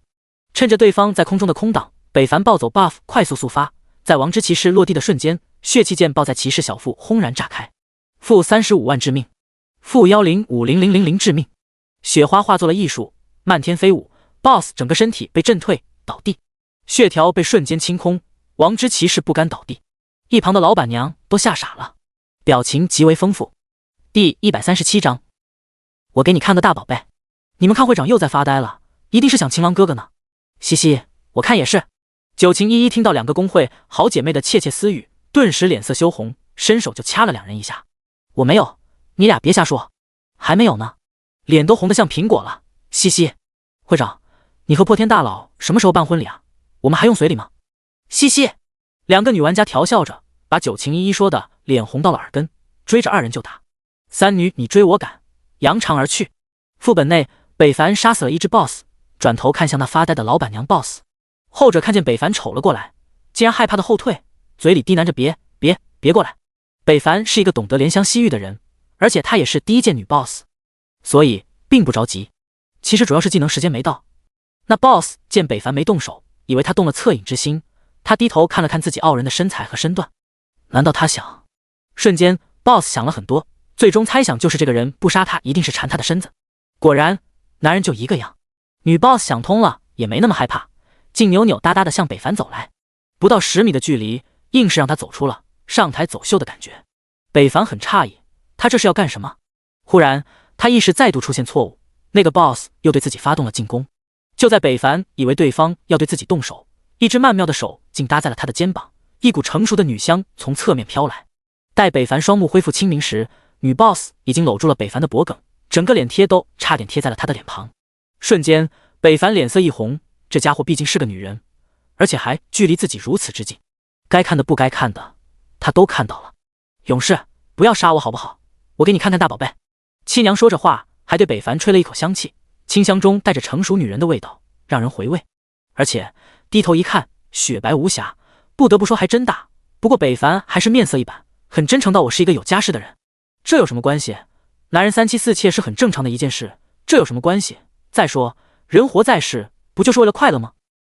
趁着对方在空中的空档，北凡暴走 buff 快速速发，在王之骑士落地的瞬间，血气剑爆在骑士小腹轰然炸开。负35万致命，负1050000致命。雪花化作了艺术，漫天飞舞， BOSS 整个身体被震退倒地，血条被瞬间清空，王之骑士不甘倒地。一旁的老板娘都吓傻了，表情极为丰富。第137章，我给你看个大宝贝。你们看会长又在发呆了，一定是想情郎哥哥呢。嘻嘻，我看也是。九晴依依听到两个公会好姐妹的窃窃私语，顿时脸色羞红，伸手就掐了两人一下。我没有，你俩别瞎说。还没有呢，脸都红得像苹果了。嘻嘻，会长，你和破天大佬什么时候办婚礼啊？我们还用随礼吗？嘻嘻，两个女玩家调笑着，把九晴依依说的脸红到了耳根，追着二人就打。三女你追我赶，扬长而去。副本内，北凡杀死了一只 BOSS， 转头看向那发呆的老板娘 BOSS， 后者看见北凡瞅了过来，竟然害怕的后退，嘴里低喃着别过来。北凡是一个懂得怜香惜玉的人，而且他也是第一见女 BOSS， 所以并不着急。其实主要是技能时间没到。那 BOSS 见北凡没动手，以为他动了恻隐之心，他低头看了看自己傲人的身材和身段，难道他想瞬间 ，boss 想了很多，最终猜想就是这个人不杀他，一定是馋他的身子。果然，男人就一个样。女 boss 想通了，也没那么害怕，竟扭扭哒哒的向北凡走来，不到10米的距离，硬是让他走出了上台走秀的感觉。北凡很诧异，他这是要干什么？忽然，他意识再度出现错误，那个 boss 又对自己发动了进攻。就在北凡以为对方要对自己动手，一只曼妙的手竟搭在了他的肩膀，一股成熟的女香从侧面飘来。待北凡双目恢复清明时，女 boss 已经搂住了北凡的脖颈，整个脸贴都差点贴在了他的脸庞。瞬间，北凡脸色一红，这家伙毕竟是个女人，而且还距离自己如此之近，该看的不该看的，他都看到了。勇士，不要杀我好不好？我给你看看大宝贝。七娘说着话，还对北凡吹了一口香气，清香中带着成熟女人的味道，让人回味。而且低头一看，雪白无瑕，不得不说还真大。不过北凡还是面色一板，很真诚道：“我是一个有家室的人。”这有什么关系？男人3妻4妾是很正常的一件事，这有什么关系？再说，人活在世，不就是为了快乐吗？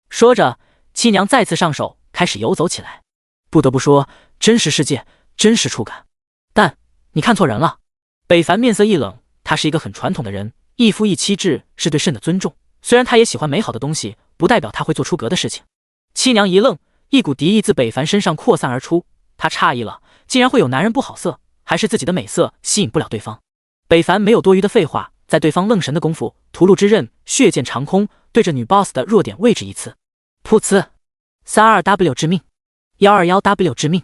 说着，七娘再次上手，开始游走起来。不得不说，真实世界，真实触感。但你看错人了。北凡面色一冷，他是一个很传统的人，一夫一妻制是对肾的尊重。虽然他也喜欢美好的东西，不代表他会做出格的事情。七娘一愣，一股敌意自北凡身上扩散而出，她诧异了，竟然会有男人不好色，还是自己的美色吸引不了对方。北凡没有多余的废话，在对方愣神的功夫，屠戮之刃血剑长空，对着女 boss 的弱点位置一刺，噗呲，32W 致命，121W 致命。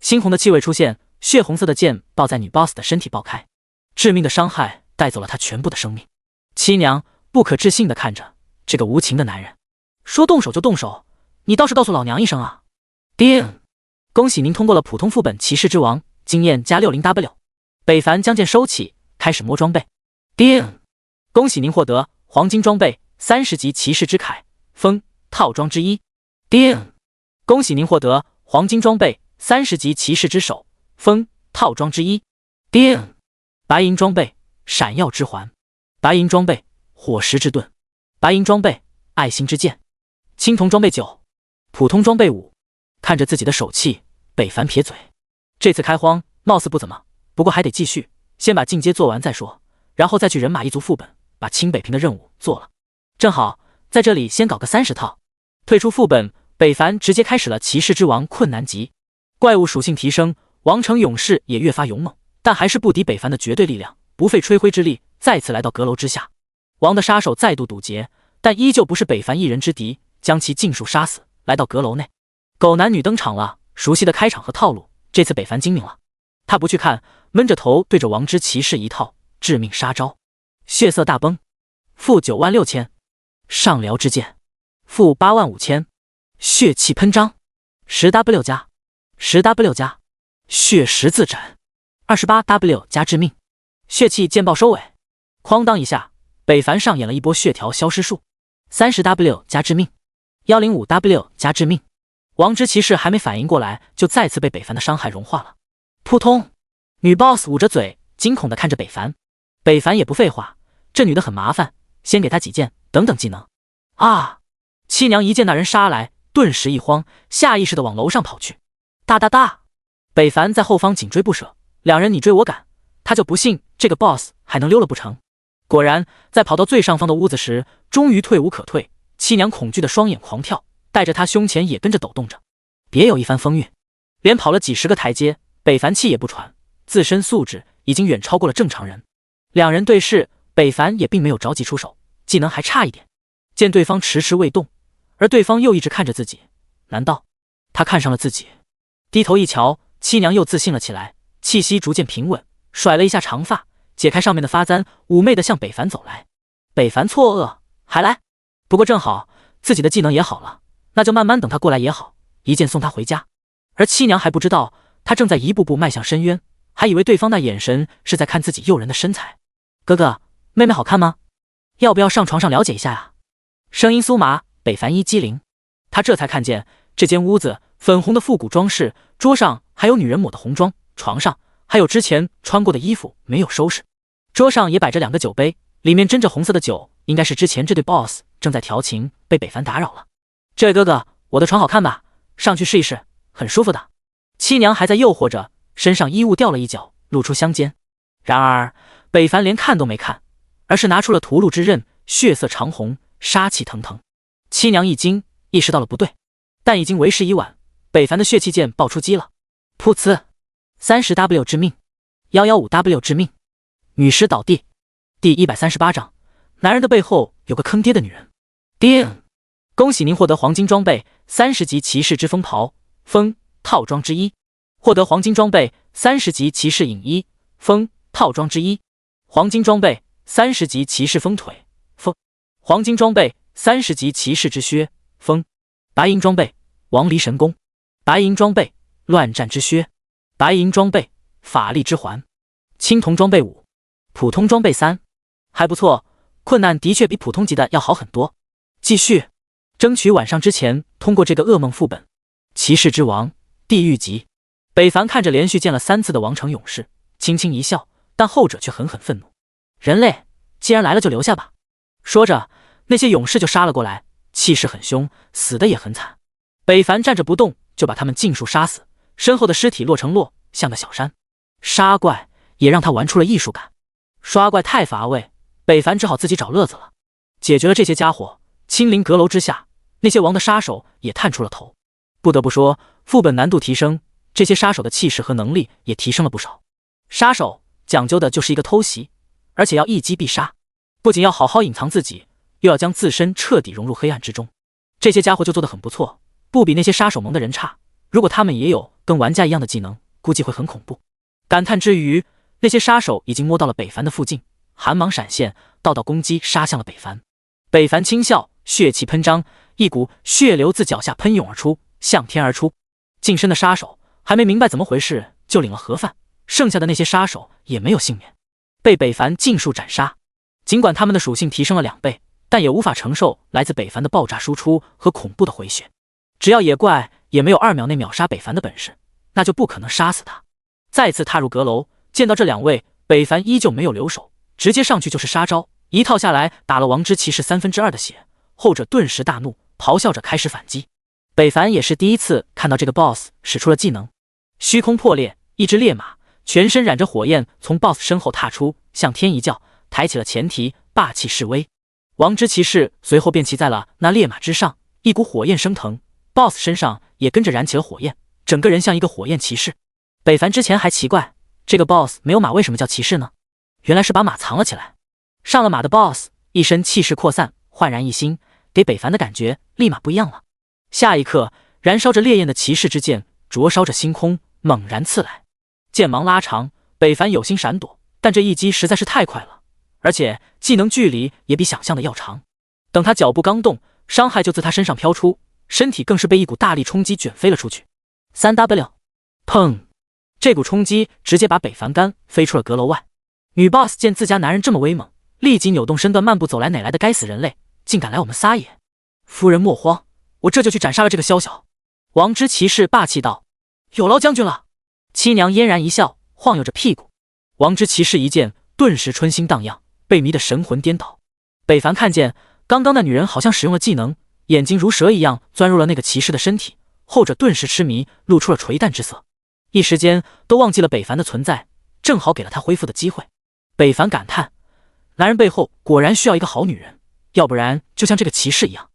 猩红的气味出现，血红色的剑爆在女 boss 的身体爆开，致命的伤害带走了她全部的生命。七娘不可置信地看着这个无情的男人，说动手就动手，你倒是告诉老娘一声啊！叮，恭喜您通过了普通副本骑士之王，经验加 60W。北凡将剑收起，开始摸装备。叮，恭喜您获得黄金装备30级骑士之铠风套装之一。叮，恭喜您获得黄金装备30级骑士之手风套装之一。叮，白银装备闪耀之环，白银装备火石之盾，白银装备爱心之剑，青铜装备9，普通装备5。看着自己的手气，北凡撇嘴，这次开荒貌似不怎么，不过还得继续，先把进阶做完再说，然后再去人马一族副本，把清北平的任务做了。正好在这里先搞个30套。退出副本，北凡直接开始了骑士之王困难级。怪物属性提升，王城勇士也越发勇猛，但还是不敌北凡的绝对力量，不费吹灰之力再次来到阁楼之下。王的杀手再度堵截，但依旧不是北凡一人之敌，将其尽数杀死。来到阁楼内，狗男女登场了，熟悉的开场和套路，这次北凡精明了。他不去看，闷着头对着王之骑士一套致命杀招。血色大崩，负96000；上辽之剑，负85000；血气喷张，10W 加，10W 加，血十字斩，28W 加致命。血气剑爆收尾，哐当一下，北凡上演了一波血条消失术，30W 加致命，105W 加致命。王之骑士还没反应过来，就再次被北凡的伤害融化了。扑通！女 boss 捂着嘴，惊恐地看着北凡。北凡也不废话，这女的很麻烦，先给她几件等等技能。啊！七娘一见那人杀来，顿时一慌，下意识地往楼上跑去。大大大！北凡在后方紧追不舍，两人你追我赶，他就不信这个 boss 还能溜了不成。果然，在跑到最上方的屋子时，终于退无可退。七娘恐惧的双眼狂跳，带着她胸前也跟着抖动着，别有一番风韵。连跑了几10个台阶，北凡气也不喘，自身素质已经远超过了正常人。两人对视，北凡也并没有着急出手，技能还差一点。见对方迟迟未动，而对方又一直看着自己，难道他看上了自己？低头一瞧，七娘又自信了起来，气息逐渐平稳，甩了一下长发，解开上面的发簪，妩媚地向北凡走来。北凡错愕，还来？不过正好自己的技能也好了，那就慢慢等他过来也好，一剑送他回家。而七娘还不知道，他正在一步步迈向深渊，还以为对方那眼神是在看自己诱人的身材。哥哥，妹妹好看吗？要不要上床上了解一下呀？声音酥麻，北凡一激灵，他这才看见这间屋子粉红的复古装饰，桌上还有女人抹的红妆，床上还有之前穿过的衣服没有收拾，桌上也摆着2个酒杯，里面斟着红色的酒，应该是之前这对 boss 正在调情，被北凡打扰了。这位哥哥，我的床好看吧？上去试一试，很舒服的。七娘还在诱惑着，身上衣物掉了一角，露出香肩。然而北凡连看都没看，而是拿出了屠戮之刃，血色长红，杀气腾腾。七娘一惊，意识到了不对，但已经为时已晚。北凡的血气剑爆出击了，噗呲，30W 致命，115W 致命，女尸倒地。第138章，男人的背后有个坑爹的女人。叮！恭喜您获得黄金装备30级骑士之风袍风套装之一，获得黄金装备30级骑士影衣风套装之一，黄金装备30级骑士风腿风，黄金装备30级骑士之靴风，白银装备亡离神弓，白银装备乱战之靴，白银装备法力之环，青铜装备5，普通装备3，还不错，困难的确比普通级的要好很多。继续，争取晚上之前通过这个噩梦副本。骑士之王，地狱级。北凡看着连续见了3次的王城勇士，轻轻一笑，但后者却狠狠愤怒。人类，既然来了就留下吧。说着，那些勇士就杀了过来，气势很凶，死的也很惨。北凡站着不动，就把他们尽数杀死，身后的尸体落成落，像个小山。杀怪也让他玩出了艺术感，刷怪太乏味，北凡只好自己找乐子了。解决了这些家伙，亲临阁楼之下，那些王的杀手也探出了头。不得不说，副本难度提升，这些杀手的气势和能力也提升了不少。杀手讲究的就是一个偷袭，而且要一击必杀，不仅要好好隐藏自己，又要将自身彻底融入黑暗之中。这些家伙就做得很不错，不比那些杀手盟的人差。如果他们也有跟玩家一样的技能，估计会很恐怖。感叹之余，那些杀手已经摸到了北凡的附近，寒芒闪现，道道攻击杀向了北凡。北凡轻笑，血气喷张，一股血流自脚下喷涌而出，向天而出。近身的杀手还没明白怎么回事，就领了盒饭，剩下的那些杀手也没有幸免，被北凡尽数斩杀。尽管他们的属性提升了2倍，但也无法承受来自北凡的爆炸输出和恐怖的回血。只要野怪也没有2秒内秒杀北凡的本事，那就不可能杀死他。再次踏入阁楼，见到这2位，北凡依旧没有留手，直接上去就是杀招，一套下来打了王之骑士2/3的血，后者顿时大怒，咆哮着开始反击。北凡也是第一次看到这个 BOSS 使出了技能，虚空破裂，一只烈马全身染着火焰从 BOSS 身后踏出，向天一叫，抬起了前蹄，霸气示威。王之骑士随后便骑在了那烈马之上，一股火焰升腾， BOSS 身上也跟着燃起了火焰，整个人像一个火焰骑士。北凡之前还奇怪，这个 BOSS 没有马为什么叫骑士呢？原来是把马藏了起来。上了马的 BOSS 一身气势扩散，焕然一新，给北凡的感觉立马不一样了。下一刻，燃烧着烈焰的骑士之剑灼烧着星空，猛然刺来。剑芒拉长，北凡有心闪躲，但这一击实在是太快了，而且技能距离也比想象的要长。等他脚步刚动，伤害就自他身上飘出，身体更是被一股大力冲击卷飞了出去。3W， 砰！这股冲击直接把北凡干飞出了阁楼外。女 BOSS 见自家男人这么威猛，立即扭动身段慢步走来，哪来的该死人类，竟敢来我们撒野！夫人莫慌，我这就去斩杀了这个宵小。王之骑士霸气道：“有劳将军了。”七娘嫣然一笑，晃悠着屁股。王之骑士一见，顿时春心荡漾，被迷得神魂颠倒。北凡看见刚刚那女人好像使用了技能，眼睛如蛇一样钻入了那个骑士的身体，后者顿时痴迷，露出了垂蛋之色，一时间都忘记了北凡的存在，正好给了他恢复的机会。北凡感叹，男人背后果然需要一个好女人，要不然就像这个骑士一样，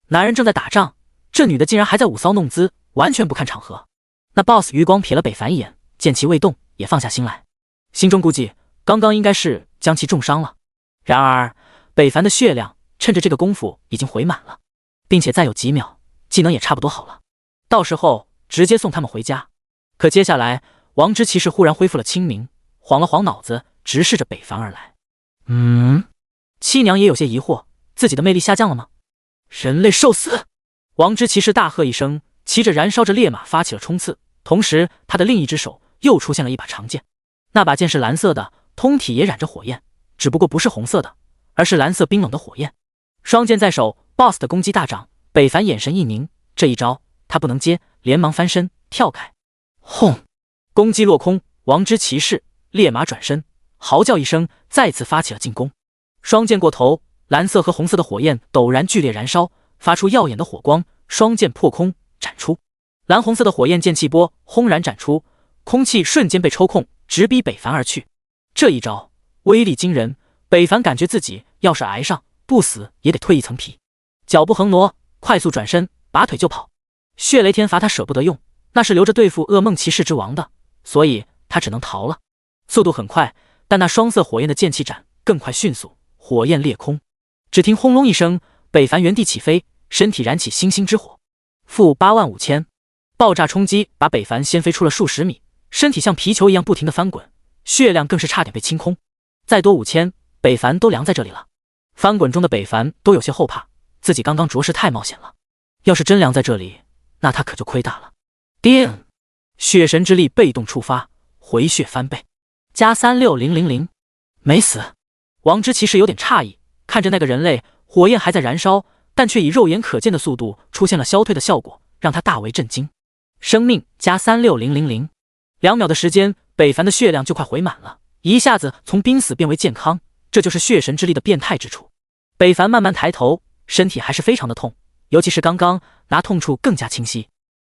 男人正在打仗，这女的竟然还在舞骚弄姿，完全不看场合。那 BOSS 余光瞥了北凡一眼，见其未动，也放下心来，心中估计刚刚应该是将其重伤了。然而北凡的血量趁着这个功夫已经回满了，并且再有几秒技能也差不多好了，到时候直接送他们回家。可接下来王之骑士忽然恢复了清明，晃了晃脑子，直视着北凡而来。七娘也有些疑惑，自己的魅力下降了吗？人类受死！王之骑士大喝一声，骑着燃烧着烈马发起了冲刺，同时他的另一只手又出现了一把长剑，那把剑是蓝色的，通体也染着火焰，只不过不是红色的，而是蓝色冰冷的火焰。双剑在手， BOSS 的攻击大涨，北凡眼神一凝，这一招他不能接，连忙翻身跳开。轰！攻击落空，王之骑士烈马转身，嚎叫一声，再次发起了进攻。双剑过头，蓝色和红色的火焰陡然剧烈燃烧，发出耀眼的火光，双剑破空斩出。蓝红色的火焰剑气波轰然斩出，空气瞬间被抽空，直逼北凡而去。这一招威力惊人，北凡感觉自己要是挨上，不死也得蜕一层皮。脚步横挪，快速转身，拔腿就跑。血雷天罚他舍不得用，那是留着对付噩梦骑士之王的，所以他只能逃了。速度很快，但那双色火焰的剑气斩更快迅速，火焰裂空。只听轰隆一声，北凡原地起飞，身体燃起星星之火。-85000，爆炸冲击把北凡掀飞出了数十米，身体像皮球一样不停地翻滚，血量更是差点被清空。再多5000，北凡都凉在这里了。翻滚中的北凡都有些后怕，自己刚刚着实太冒险了，要是真凉在这里，那他可就亏大了。叮！血神之力被动触发，回血翻倍，加36000，没死。王之骑士有点诧异，看着那个人类，火焰还在燃烧，但却以肉眼可见的速度出现了消退的效果，让他大为震惊。生命加36000，2秒的时间，北凡的血量就快回满了，一下子从濒死变为健康，这就是血神之力的变态之处。北凡慢慢抬头，身体还是非常的痛，尤其是刚刚拿痛处更加清晰。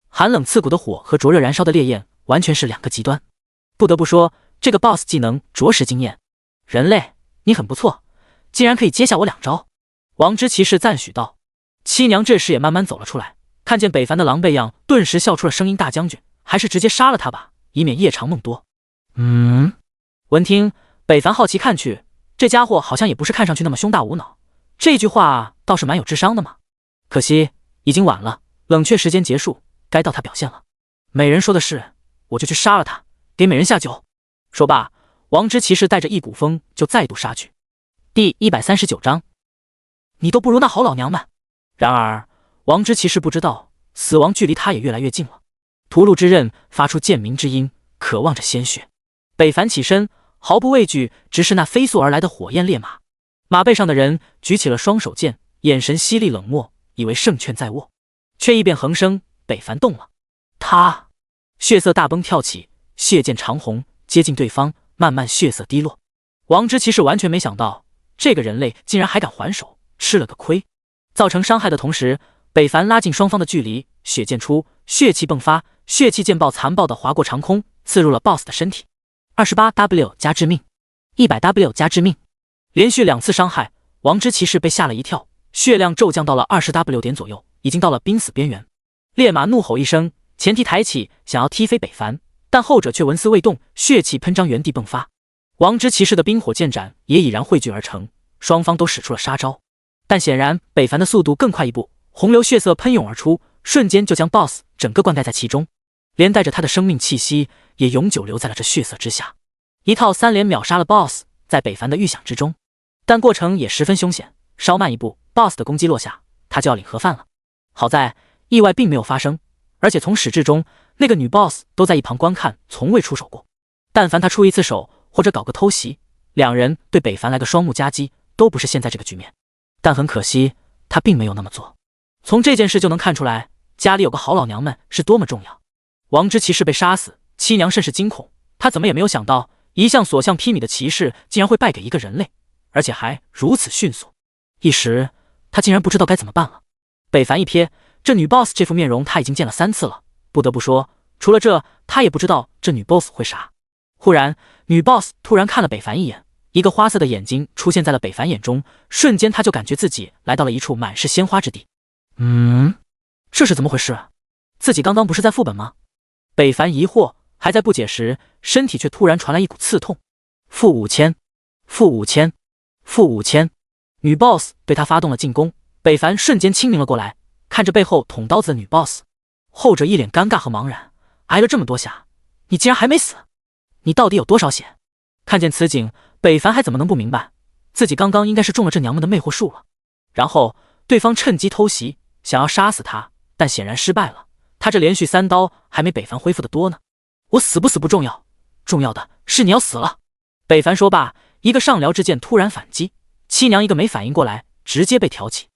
寒冷刺骨的火和灼热燃烧的烈焰完全是两个极端。不得不说，这个 BOSS 技能着实惊艳。人类，你很不错，竟然可以接下我2招。王之骑士赞许道。七娘这时也慢慢走了出来，看见北凡的狼狈样，顿时笑出了声音：大将军，还是直接杀了他吧，以免夜长梦多。闻听，北凡好奇看去，这家伙好像也不是看上去那么胸大无脑，这句话倒是蛮有智商的嘛。可惜已经晚了，冷却时间结束，该到他表现了。美人说的是，我就去杀了他，给美人下酒。说罢，王之骑士带着一股风就再度杀去。第139章，你都不如那好老娘们。然而王之骑士不知道，死亡距离他也越来越近了。屠戮之刃发出剑鸣之音，渴望着鲜血。北凡起身，毫不畏惧，直视那飞速而来的火焰烈马。马背上的人举起了双手剑，眼神犀利冷漠，以为胜券在握，却异变横生。北凡动了，他血色大崩跳起，血剑长虹接近对方，慢慢血色滴落。王之骑士完全没想到，这个人类竟然还敢还手，吃了个亏。造成伤害的同时，北凡拉近双方的距离，血剑出，血气迸发，血气剑爆残暴地划过长空，刺入了 BOSS 的身体。28W 加致命，100W 加致命，连续2次伤害，王之骑士被吓了一跳，血量骤降到了20W 点左右，已经到了濒死边缘。烈马怒吼一声，前蹄抬起，想要踢飞北凡，但后者却纹丝未动，血气喷张原地迸发。王之骑士的冰火剑斩也已然汇聚而成，双方都使出了杀招，但显然北凡的速度更快一步，洪流血色喷涌而出，瞬间就将 BOSS 整个灌溉在其中，连带着他的生命气息也永久留在了这血色之下。一套3连秒杀了 BOSS， 在北凡的预想之中，但过程也十分凶险，稍慢一步 BOSS 的攻击落下，他就要领盒饭了。好在意外并没有发生，而且从始至终那个女 BOSS 都在一旁观看，从未出手过。但凡他出一次手或者搞个偷袭，两人对北凡来个双目夹击，都不是现在这个局面。但很可惜，他并没有那么做。从这件事就能看出来，家里有个好老娘们是多么重要。王之骑士被杀死，七娘甚是惊恐，他怎么也没有想到，一向所向披靡的骑士竟然会败给一个人类，而且还如此迅速。一时他竟然不知道该怎么办了。北凡一瞥，这女 BOSS 这副面容他已经见了3次了，不得不说，除了这，他也不知道这女 BOSS 会啥。忽然，女 BOSS 突然看了北凡一眼，一个花色的眼睛出现在了北凡眼中，瞬间他就感觉自己来到了一处满是鲜花之地。这是怎么回事？自己刚刚不是在副本吗？北凡疑惑，还在不解时，身体却突然传来一股刺痛。-5000，-5000，-5000，女 BOSS 对他发动了进攻，北凡瞬间清明了过来，看着背后捅刀子的女 BOSS， 后者一脸尴尬和茫然，挨了这么多下，你竟然还没死，你到底有多少血？看见此景，北凡还怎么能不明白，自己刚刚应该是中了这娘们的魅惑术了。然后对方趁机偷袭，想要杀死他，但显然失败了。他这连续3刀还没北凡恢复的多呢。我死不死不重要，重要的是你要死了。北凡说罢，一个上撩之剑突然反击，七娘一个没反应过来，直接被挑起。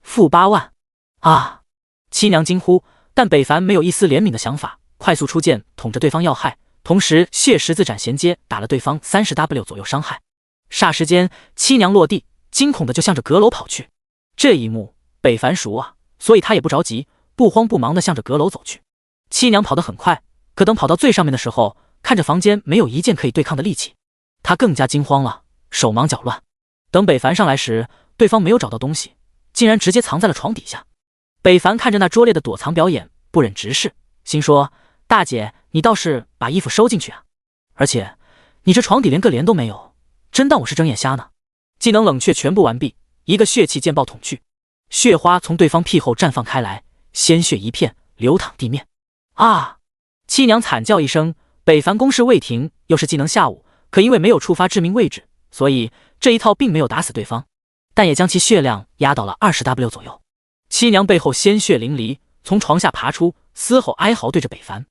-8万啊！七娘惊呼，但北凡没有一丝怜悯的想法，快速出剑捅着对方要害，同时血十字斩衔接打了对方30W 左右伤害。霎时间，七娘落地，惊恐的就向着阁楼跑去。这一幕北凡熟啊，所以他也不着急，不慌不忙的向着阁楼走去。七娘跑得很快，可等跑到最上面的时候，看着房间没有一件可以对抗的利器，他更加惊慌了，手忙脚乱。等北凡上来时，对方没有找到东西，竟然直接藏在了床底下。北凡看着那拙劣的躲藏表演，不忍直视，心说：大姐，你倒是把衣服收进去啊！而且你这床底连个帘都没有，真当我是睁眼瞎呢？技能冷却全部完毕，一个血气剑爆捅去，血花从对方屁后绽放开来，鲜血一片流淌地面。啊！七娘惨叫一声，北凡攻势未停，又是技能下午，可因为没有触发致命位置，所以这一套并没有打死对方，但也将其血量压到了20W 左右。七娘背后鲜血淋漓，从床下爬出，嘶吼哀嚎对着北凡，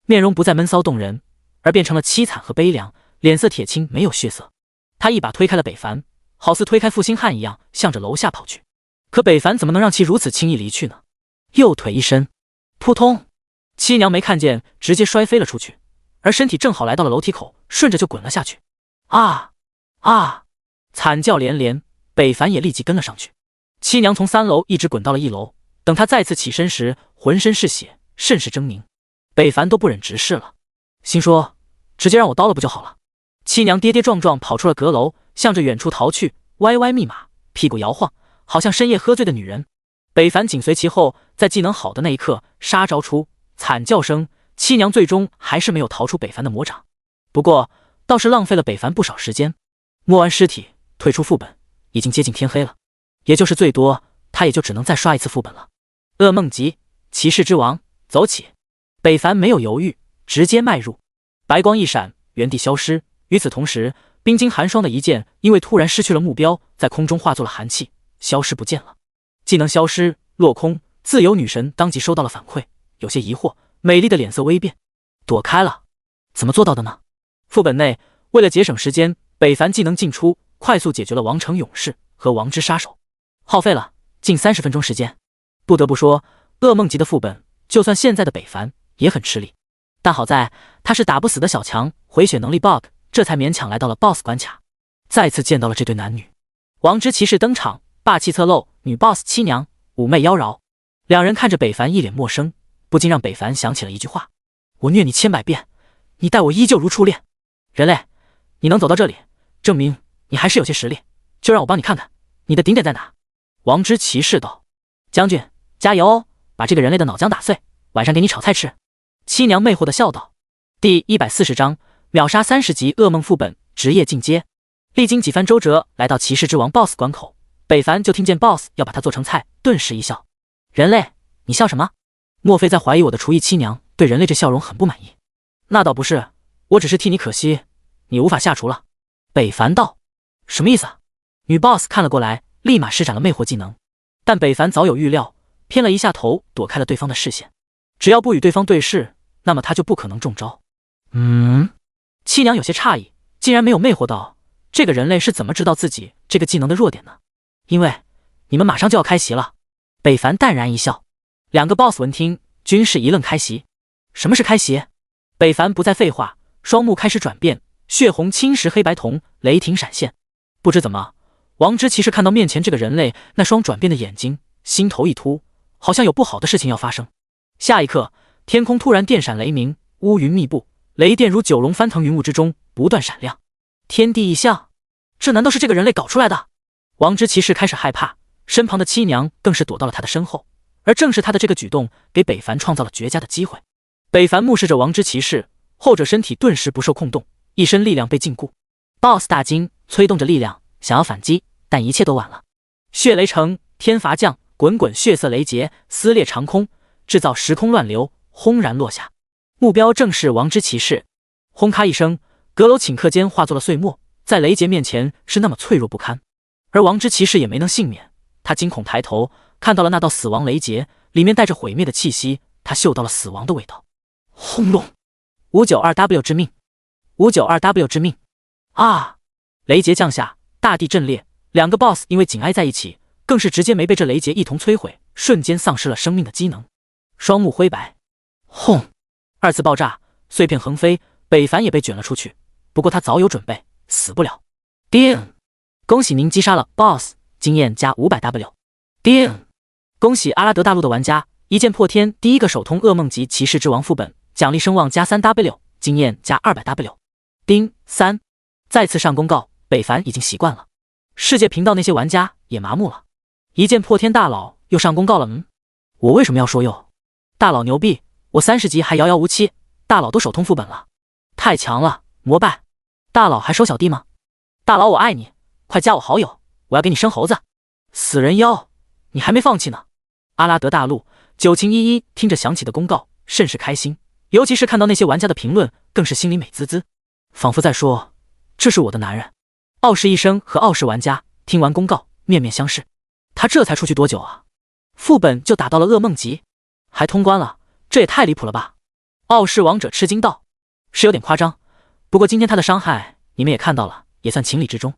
面容不再闷骚动人，而变成了凄惨和悲凉，脸色铁青，没有血色。他一把推开了北凡，好似推开负心汉一样，向着楼下跑去。可北凡怎么能让其如此轻易离去呢？右腿一伸，扑通！七娘没看见，直接摔飞了出去，而身体正好来到了楼梯口，顺着就滚了下去。啊啊！惨叫连连，北凡也立即跟了上去。七娘从3楼一直滚到了1楼，等他再次起身时，浑身是血，甚是狰狞。北凡都不忍直视了，心说直接让我刀了不就好了。七娘跌跌撞撞跑出了阁楼，向着远处逃去，歪歪密码，屁股摇晃，好像深夜喝醉的女人。北凡紧随其后，在技能好的那一刻杀招出，惨叫声，七娘最终还是没有逃出北凡的魔掌，不过倒是浪费了北凡不少时间。摸完尸体，退出副本，已经接近天黑了，也就是最多他也就只能再刷一次副本了。噩梦集，骑士之王，走起！北凡没有犹豫，直接迈入，白光一闪，原地消失。与此同时，冰晶寒霜的一剑因为突然失去了目标，在空中化作了寒气，消失不见了。技能消失，落空，自由女神当即收到了反馈，有些疑惑，美丽的脸色微变，躲开了，怎么做到的呢？副本内，为了节省时间，北凡技能进出，快速解决了王城勇士和王之杀手，耗费了近30分钟时间。不得不说，噩梦级的副本，就算现在的北凡也很吃力，但好在他是打不死的小强，回血能力 bug， 这才勉强来到了 BOSS 关卡，再次见到了这对男女。王之骑士登场，霸气侧漏，女 BOSS 七娘妩媚妖娆，两人看着北凡一脸陌生，不禁让北凡想起了一句话：我虐你千百遍，你待我依旧如初恋。人类，你能走到这里，证明你还是有些实力，就让我帮你看看你的顶点在哪。王之骑士道：将军加油哦，把这个人类的脑浆打碎，晚上给你炒菜吃。七娘魅惑的笑道。第140章秒杀30级噩梦副本职业进阶。历经几番周折，来到骑士之王 BOSS 关口，北凡就听见 BOSS 要把他做成菜，顿时一笑。人类，你笑什么？莫非在怀疑我的厨艺？七娘对人类这笑容很不满意。那倒不是，我只是替你可惜，你无法下厨了。北凡道。什么意思啊？女 BOSS 看了过来，立马施展了魅惑技能，但北凡早有预料，偏了一下头，躲开了对方的视线。只要不与对方对视，那么他就不可能中招。七娘有些诧异，竟然没有魅惑到，这个人类是怎么知道自己这个技能的弱点呢？因为你们马上就要开席了。北凡淡然一笑。两个 BOSS 闻听，均是一愣。开席？什么是开席？北凡不再废话，双目开始转变，血红侵蚀黑白瞳，雷霆闪现。不知怎么，王之骑士看到面前这个人类那双转变的眼睛，心头一突，好像有不好的事情要发生。下一刻，天空突然电闪雷鸣，乌云密布，雷电如九龙翻腾云雾之中不断闪亮，天地异象，这难道是这个人类搞出来的？王之骑士开始害怕，身旁的七娘更是躲到了他的身后，而正是他的这个举动给北凡创造了绝佳的机会。北凡目视着王之骑士，后者身体顿时不受控动，一身力量被禁锢。BOSS 大惊，催动着力量想要反击，但一切都晚了。血雷城，天罚降，滚滚血色雷劫撕裂长空，制造时空乱流，轰然落下。目标正是王之骑士。轰咔一声，阁楼顷刻间化作了碎末，在雷劫面前是那么脆弱不堪。而王之骑士也没能幸免，他惊恐抬头，看到了那道死亡雷劫，里面带着毁灭的气息，他嗅到了死亡的味道。轰隆！592W 致命！592W 致命！啊！雷劫降下，大地震裂，两个 BOSS 因为紧挨在一起，更是直接没被这雷劫一同摧毁，瞬间丧失了生命的机能。双目灰白，轰！二次爆炸，碎片横飞，北凡也被卷了出去。不过他早有准备，死不了。叮！恭喜您击杀了 BOSS， 经验加500W。叮！恭喜阿拉德大陆的玩家一剑破天，第一个首通噩梦级骑士之王副本，奖励声望加3W，经验加200W。丁3，再次上公告，北凡已经习惯了。世界频道那些玩家也麻木了，一见破天大佬又上公告了。我为什么要说又？大佬牛逼，我30级还遥遥无期，大佬都手通副本了，太强了，膜拜。大佬还收小弟吗？大佬我爱你，快加我好友，我要给你生猴子。死人妖，你还没放弃呢。阿拉德大陆九情依依听着响起的公告甚是开心，尤其是看到那些玩家的评论，更是心里美滋滋，仿佛在说这是我的男人。傲视一生和傲视玩家听完公告面面相视，他这才出去多久啊？副本就打到了噩梦级，还通关了，这也太离谱了吧！傲视王者吃惊道：“是有点夸张，不过今天他的伤害你们也看到了，也算情理之中。”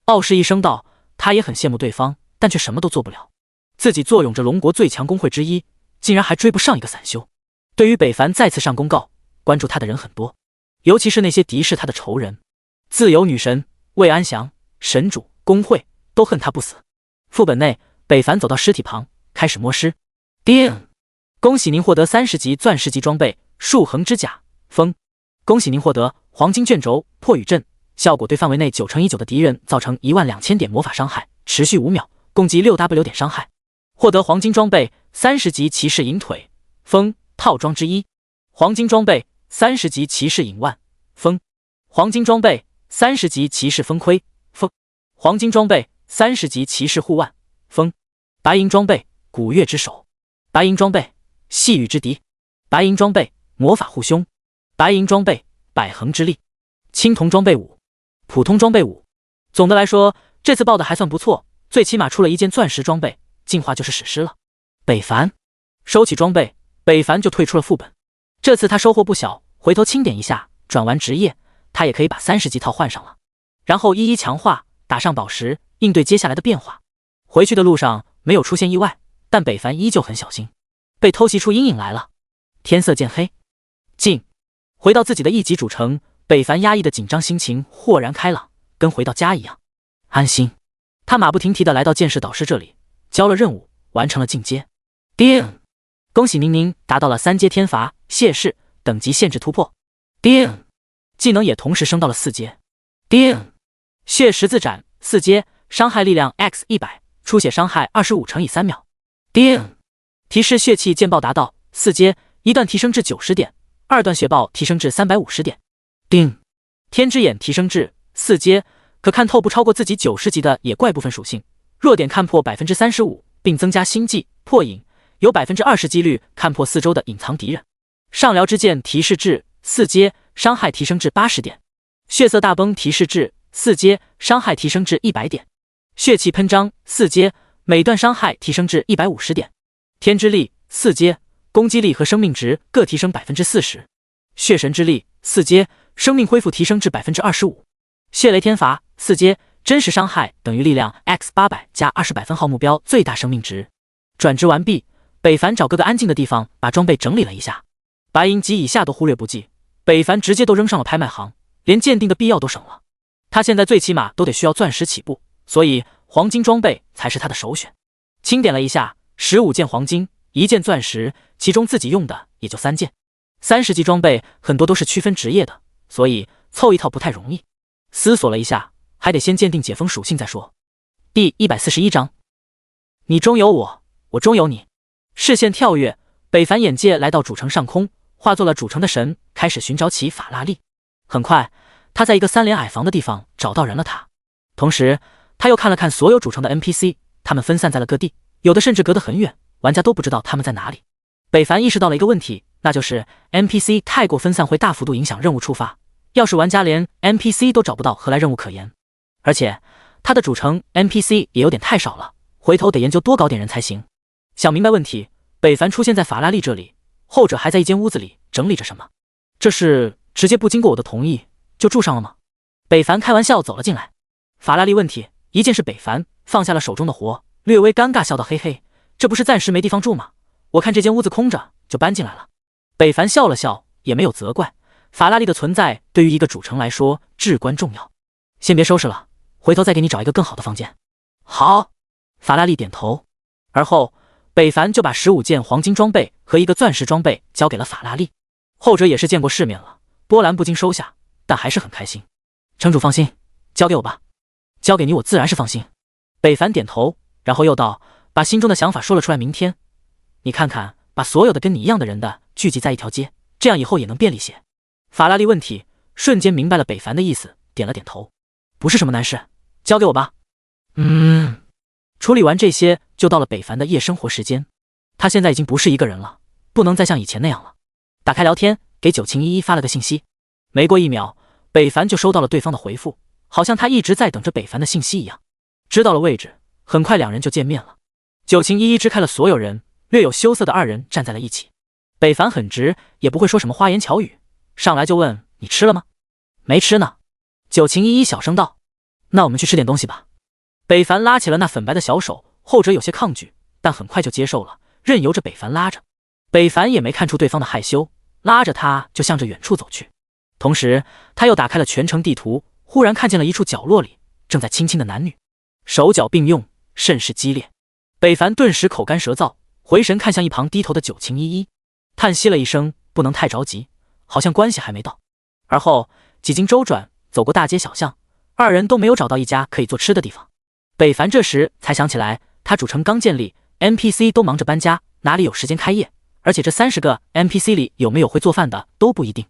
傲视一生道：“他也很羡慕对方，但却什么都做不了。自己坐拥着龙国最强公会之一，竟然还追不上一个散修。”对于北凡再次上公告，关注他的人很多，尤其是那些敌视他的仇人，自由女神、魏安祥、神主、公会都恨他不死。副本内，北凡走到尸体旁，开始摸尸。叮！恭喜您获得30级钻石级装备树横之甲风。恭喜您获得黄金卷轴破雨阵，效果对范围内9×9的敌人造成12000点魔法伤害，持续5秒，共计6W 点伤害。获得黄金装备30级骑士银腿风套装之一。黄金装备30级骑士影腕风。黄金装备30级骑士风盔风。黄金装备30级骑士护腕风。白银装备古月之手。白银装备细雨之笛。白银装备魔法护胸。白银装备百横之力。青铜装备5。普通装备5。总的来说，这次报的还算不错，最起码出了一件钻石装备，进化就是史诗了。北凡收起装备，北凡就退出了副本。这次他收获不小，回头清点一下，转完职业，他也可以把30级套换上了，然后一一强化，打上宝石，应对接下来的变化。回去的路上没有出现意外，但北凡依旧很小心，被偷袭出阴影来了。天色渐黑，回到自己的一级主城，北凡压抑的紧张心情豁然开朗，跟回到家一样安心。他马不停蹄地来到剑士导师这里，交了任务，完成了进阶。叮！恭喜您达到了3阶天罚谢氏等级限制突破。叮！技能也同时升到了4阶。叮！血十字斩4阶，伤害力量 X100，出血伤害25×3秒。叮！提示血气剑爆达到4阶，一段提升至90点，2段血爆提升至350点。叮！天之眼提升至4阶，可看透不超过自己90级的野怪部分属性，弱点看破 35%， 并增加新技破影，有 20% 几率看破四周的隐藏敌人。上辽之剑提示至4阶，伤害提升至80点。血色大崩提示至4阶，伤害提升至100点。血气喷张4阶，每段伤害提升至150点。天之力4阶，攻击力和生命值各提升 40%。血神之力4阶，生命恢复提升至 25%。血雷天罚4阶，真实伤害等于力量 X800 加20分号目标最大生命值。转职完毕，北凡找个安静的地方把装备整理了一下，白银级以下都忽略不计，北凡直接都扔上了拍卖行，连鉴定的必要都省了。他现在最起码都得需要钻石起步，所以黄金装备才是他的首选。清点了一下，15件黄金，1件钻石，其中自己用的也就3件。30级装备很多都是区分职业的，所以凑一套不太容易。思索了一下，还得先鉴定解封属性再说。第141章，你中有我，我中有你。视线跳跃，北凡眼界来到主城上空，化作了主城的神，开始寻找起法拉利。很快，他在一个3连矮房的地方找到人了他。同时，他又看了看所有主城的 NPC， 他们分散在了各地，有的甚至隔得很远，玩家都不知道他们在哪里。北凡意识到了一个问题，那就是 NPC 太过分散会大幅度影响任务触发。要是玩家连 NPC 都找不到，何来任务可言？而且他的主城 NPC 也有点太少了，回头得研究多搞点人才行。想明白问题，北凡出现在法拉利这里，后者还在一间屋子里整理着什么。这是直接不经过我的同意就住上了吗？北凡开玩笑走了进来。法拉利问题一件是北凡放下了手中的活，略微尴尬笑道：“嘿嘿，这不是暂时没地方住吗？我看这间屋子空着，就搬进来了。”北凡笑了笑，也没有责怪。法拉利的存在对于一个主城来说至关重要。先别收拾了，回头再给你找一个更好的房间。好，法拉利点头。而后北凡就把15件黄金装备和一个钻石装备交给了法拉利。后者也是见过世面了，波澜不惊收下，但还是很开心。城主放心，交给我吧。交给你我自然是放心。北凡点头，然后又道，把心中的想法说了出来。明天你看看，把所有的跟你一样的人的聚集在一条街，这样以后也能便利些。法拉利问题瞬间明白了北凡的意思，点了点头。不是什么难事，交给我吧。处理完这些，就到了北凡的夜生活时间。他现在已经不是一个人了，不能再像以前那样了。打开聊天，给九晴依依发了个信息。没过1秒，北凡就收到了对方的回复，好像他一直在等着北凡的信息一样。知道了位置，很快2人就见面了。九晴依依支开了所有人，略有羞涩的2人站在了一起。北凡很直，也不会说什么花言巧语，上来就问你吃了吗？没吃呢。九晴依依小声道，那我们去吃点东西吧。北凡拉起了那粉白的小手，后者有些抗拒，但很快就接受了，任由着北凡拉着。北凡也没看出对方的害羞，拉着他就向着远处走去。同时他又打开了全城地图，忽然看见了一处角落里正在亲亲的男女，手脚并用，甚是激烈。北凡顿时口干舌燥，回神看向一旁低头的九晴依依，叹息了一声，不能太着急，好像关系还没到。而后几经周转，走过大街小巷，2人都没有找到一家可以做吃的地方。北凡这时才想起来，他主城刚建立， NPC 都忙着搬家，哪里有时间开业？而且这30个 NPC 里有没有会做饭的都不一定。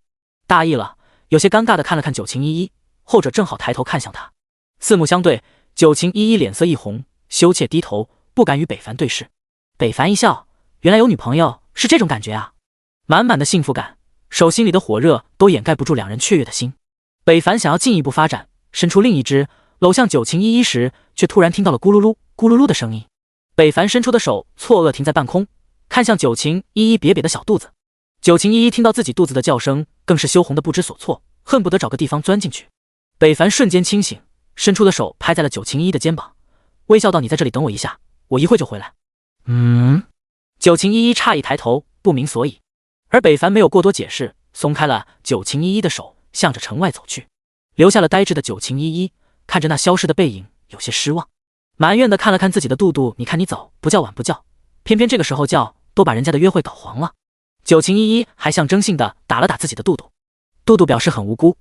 大意了，有些尴尬的看了看九晴依依，后者正好抬头看向他，四目相对，九晴依依脸色一红，羞怯低头，不敢与北凡对视。北凡一笑，原来有女朋友是这种感觉啊！满满的幸福感，手心里的火热都掩盖不住2人雀跃的心。北凡想要进一步发展，伸出另一只搂向九晴依依时，却突然听到了咕噜噜咕噜噜的声音。北凡伸出的手错愕停在半空，看向九晴依依瘪瘪的小肚子。九晴依依听到自己肚子的叫声，更是羞红的不知所措，恨不得找个地方钻进去。北凡瞬间清醒，伸出的手拍在了九晴依依的肩膀，微笑道，你在这里等我一下，我一会就回来。九晴依依诧异抬头，不明所以。而北凡没有过多解释，松开了九晴依依的手，向着城外走去，留下了呆滞的九晴依依，看着那消失的背影，有些失望，埋怨的看了看自己的肚肚，你看你早不叫晚不叫，偏偏这个时候叫，都把人家的约会搞黄了。九晴依依还象征性的打了打自己的肚肚，肚肚表示很无辜。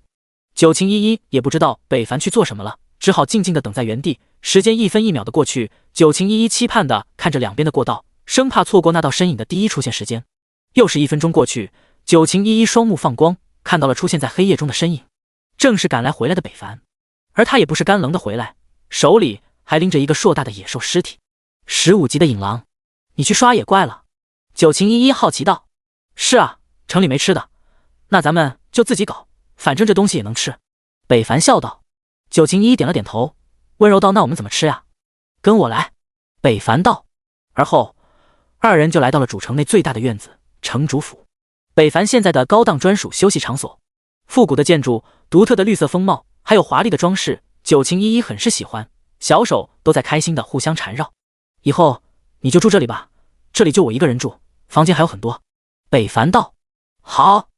九晴依依也不知道北凡去做什么了，只好静静的等在原地。时间1分1秒的过去，九晴依依期盼的看着两边的过道，生怕错过那道身影的第一出现时间。又是1分钟过去，九晴依依双目放光，看到了出现在黑夜中的身影，正是赶来回来的北凡。而他也不是干愣的回来，手里还拎着一个硕大的野兽尸体。15级的影狼，你去刷野怪了？九晴依依好奇道。是啊，城里没吃的，那咱们就自己搞，反正这东西也能吃。北凡笑道。九晴依依点了点头，温柔道，那我们怎么吃呀？跟我来。北凡道。而后2人就来到了主城内最大的院子，城主府。北凡现在的高档专属休息场所，复古的建筑，独特的绿色风貌，还有华丽的装饰，九晴依依很是喜欢，小手都在开心的互相缠绕。以后你就住这里吧，这里就我一个人住，房间还有很多。北凡道。好。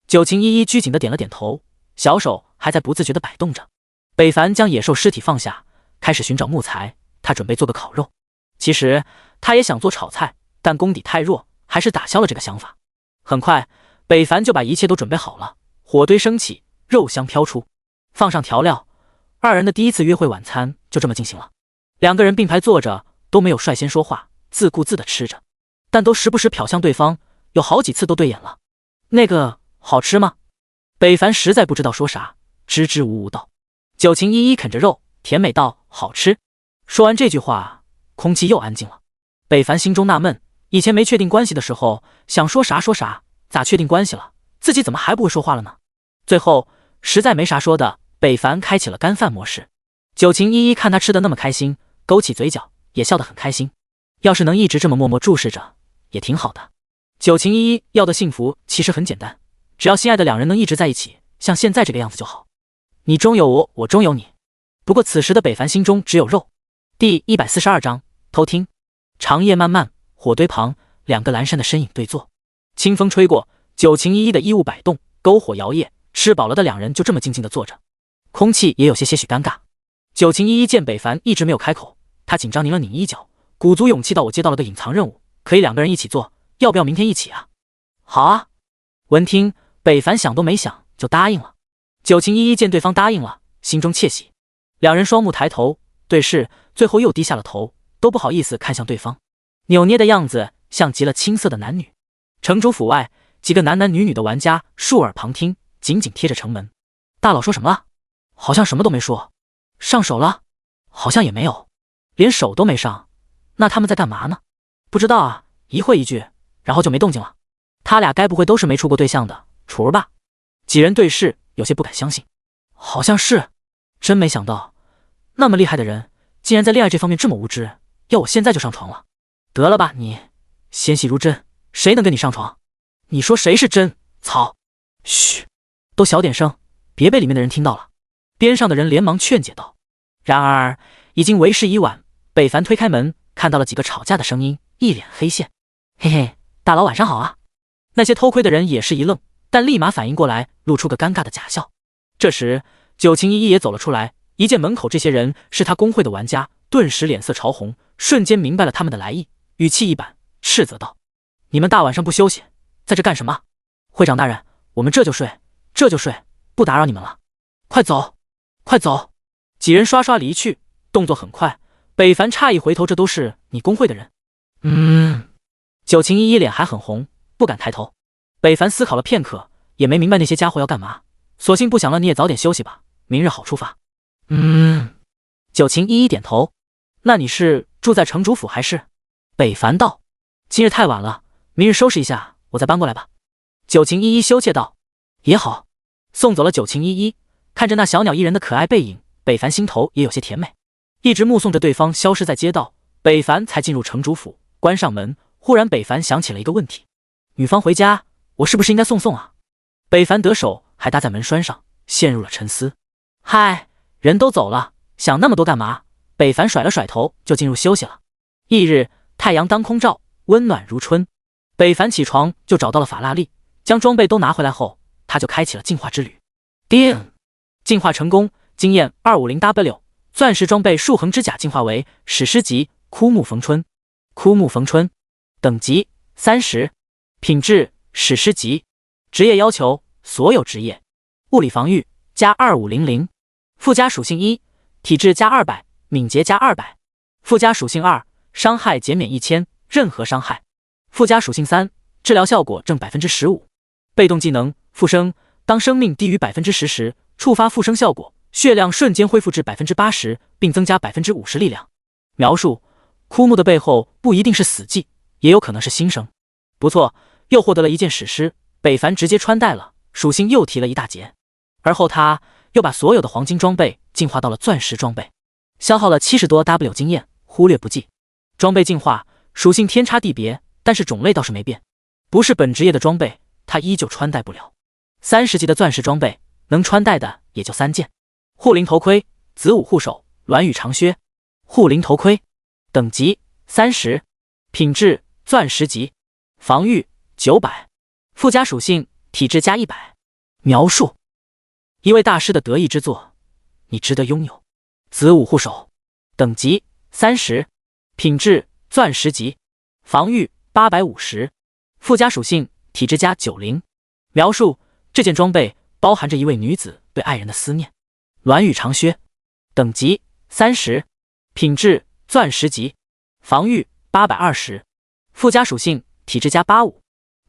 九晴依依拘谨的点了点头，小手还在不自觉的摆动着。北凡将野兽尸体放下，开始寻找木材，他准备做个烤肉。其实他也想做炒菜，但功底太弱，还是打消了这个想法。很快北凡就把一切都准备好了，火堆升起，肉香飘出，放上调料，2人的第一次约会晚餐就这么进行了。2个人并排坐着，都没有率先说话，自顾自的吃着，但都时不时瞟向对方，有好几次都对眼了。那个好吃吗？北凡实在不知道说啥，支支吾吾道。九晴依依啃着肉，甜美道，好吃。说完这句话，空气又安静了。北凡心中纳闷，以前没确定关系的时候，想说啥说啥，咋确定关系了，自己怎么还不会说话了呢？最后实在没啥说的，北凡开启了干饭模式。九晴依依看他吃的那么开心，勾起嘴角，也笑得很开心。要是能一直这么默默注视着，也挺好的。九晴依依要的幸福其实很简单，只要心爱的2人能一直在一起，像现在这个样子就好。你中有我，我中有你。不过此时的北凡心中只有肉。第142章偷听。长夜漫漫，火堆旁2个蓝衫的身影对坐，清风吹过，九晴依依的衣物摆动，篝火摇曳，吃饱了的2人就这么静静的坐着，空气也有些许尴尬。九晴依依见北凡一直没有开口，她紧张拧了拧衣角，鼓足勇气道，我接到了个隐藏任务，可以2个人一起做，要不要明天一起啊？好啊。闻听，北凡想都没想就答应了。九晴依依见对方答应了，心中窃喜，两人双目抬头对视，最后又低下了头，都不好意思看向对方，扭捏的样子像极了青涩的男女。城主府外，几个男男女女的玩家竖耳旁听，紧紧贴着城门。大佬说什么了？好像什么都没说。上手了？好像也没有，连手都没上。那他们在干嘛呢？不知道啊，一会一句，然后就没动静了。他俩该不会都是没处过对象的雏儿吧？几人对视，有些不敢相信。好像是，真没想到，那么厉害的人，竟然在恋爱这方面这么无知，要我现在就上床了。得了吧你，纤细如针，谁能跟你上床？你说谁是真？操！嘘，都小点声，别被里面的人听到了。边上的人连忙劝解道。然而已经为时已晚，北凡推开门，看到了几个吵架的声音，一脸黑线。嘿嘿，大佬晚上好啊。那些偷窥的人也是一愣，但立马反应过来，露出个尴尬的假笑。这时九晴依依也走了出来，一见门口这些人是他公会的玩家，顿时脸色潮红，瞬间明白了他们的来意，语气一板，斥责道：你们大晚上不休息，在这干什么？会长大人，我们这就睡，不打扰你们了。快走，快走！几人刷刷离去，动作很快。北凡诧异回头，这都是你公会的人？九晴依依脸还很红，不敢抬头。北凡思考了片刻，也没明白那些家伙要干嘛，索性不想了，你也早点休息吧，明日好出发。九晴依依点头。那你是住在城主府还是？北凡道。今日太晚了，明日收拾一下，我再搬过来吧。九晴依依羞怯道。也好。送走了九晴依依，看着那小鸟依人的可爱背影，北凡心头也有些甜美。一直目送着对方消失在街道，北凡才进入城主府，关上门。忽然北凡想起了一个问题，女方回家，我是不是应该送啊？北凡得手还搭在门栓上，陷入了沉思。嗨，人都走了，想那么多干嘛？北凡甩了甩头，就进入休息了。翌日，太阳当空照，温暖如春。北凡起床就找到了法拉利，将装备都拿回来后，他就开启了进化之旅。叮，进化成功，经验 250W， 钻石装备竖横之甲进化为史诗级枯木逢春。枯木逢春，等级30，品质史诗级。职业要求所有职业。物理防御加2500，附加属性1，体质加200，敏捷加200。附加属性2，伤害减免1000，任何伤害。附加属性3，治疗效果正 15%。被动技能复生，当生命低于 10% 时，触发复生效果，血量瞬间恢复至 80%， 并增加 50% 力量。描述：枯木的背后不一定是死寂，也有可能是新生。不错，又获得了一件史诗，北凡直接穿戴了，属性又提了一大截。而后他又把所有的黄金装备进化到了钻石装备，消耗了70多 W 经验，忽略不计。装备进化属性天差地别，但是种类倒是没变，不是本职业的装备他依旧穿戴不了。30级的钻石装备能穿戴的也就3件：护灵头盔、子午护手、鸾羽长靴。护灵头盔等级30，品质钻石级，防御900，附加属性体质加100。描述：一位大师的得意之作，你值得拥有。子午护手等级30，品质钻石级，防御850，附加属性体质加90。描述：这件装备包含着一位女子对爱人的思念。鸾羽长靴等级30，品质钻石级，防御820，附加属性体质加85。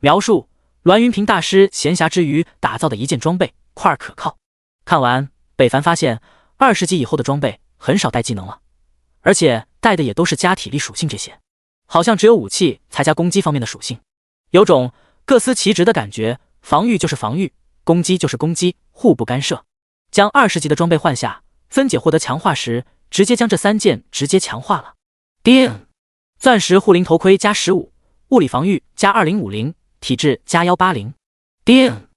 描述：栾云平大师闲暇之余打造的一件装备，快而可靠。看完，北凡发现20级以后的装备很少带技能了，而且带的也都是加体力属性这些，好像只有武器才加攻击方面的属性，有种各司其职的感觉，防御就是防御，攻击就是攻击，互不干涉。将20级的装备换下，分解获得强化时，直接将这3件直接强化了。叮，钻石护灵头盔加15，物理防御加2050，体质加180。叮，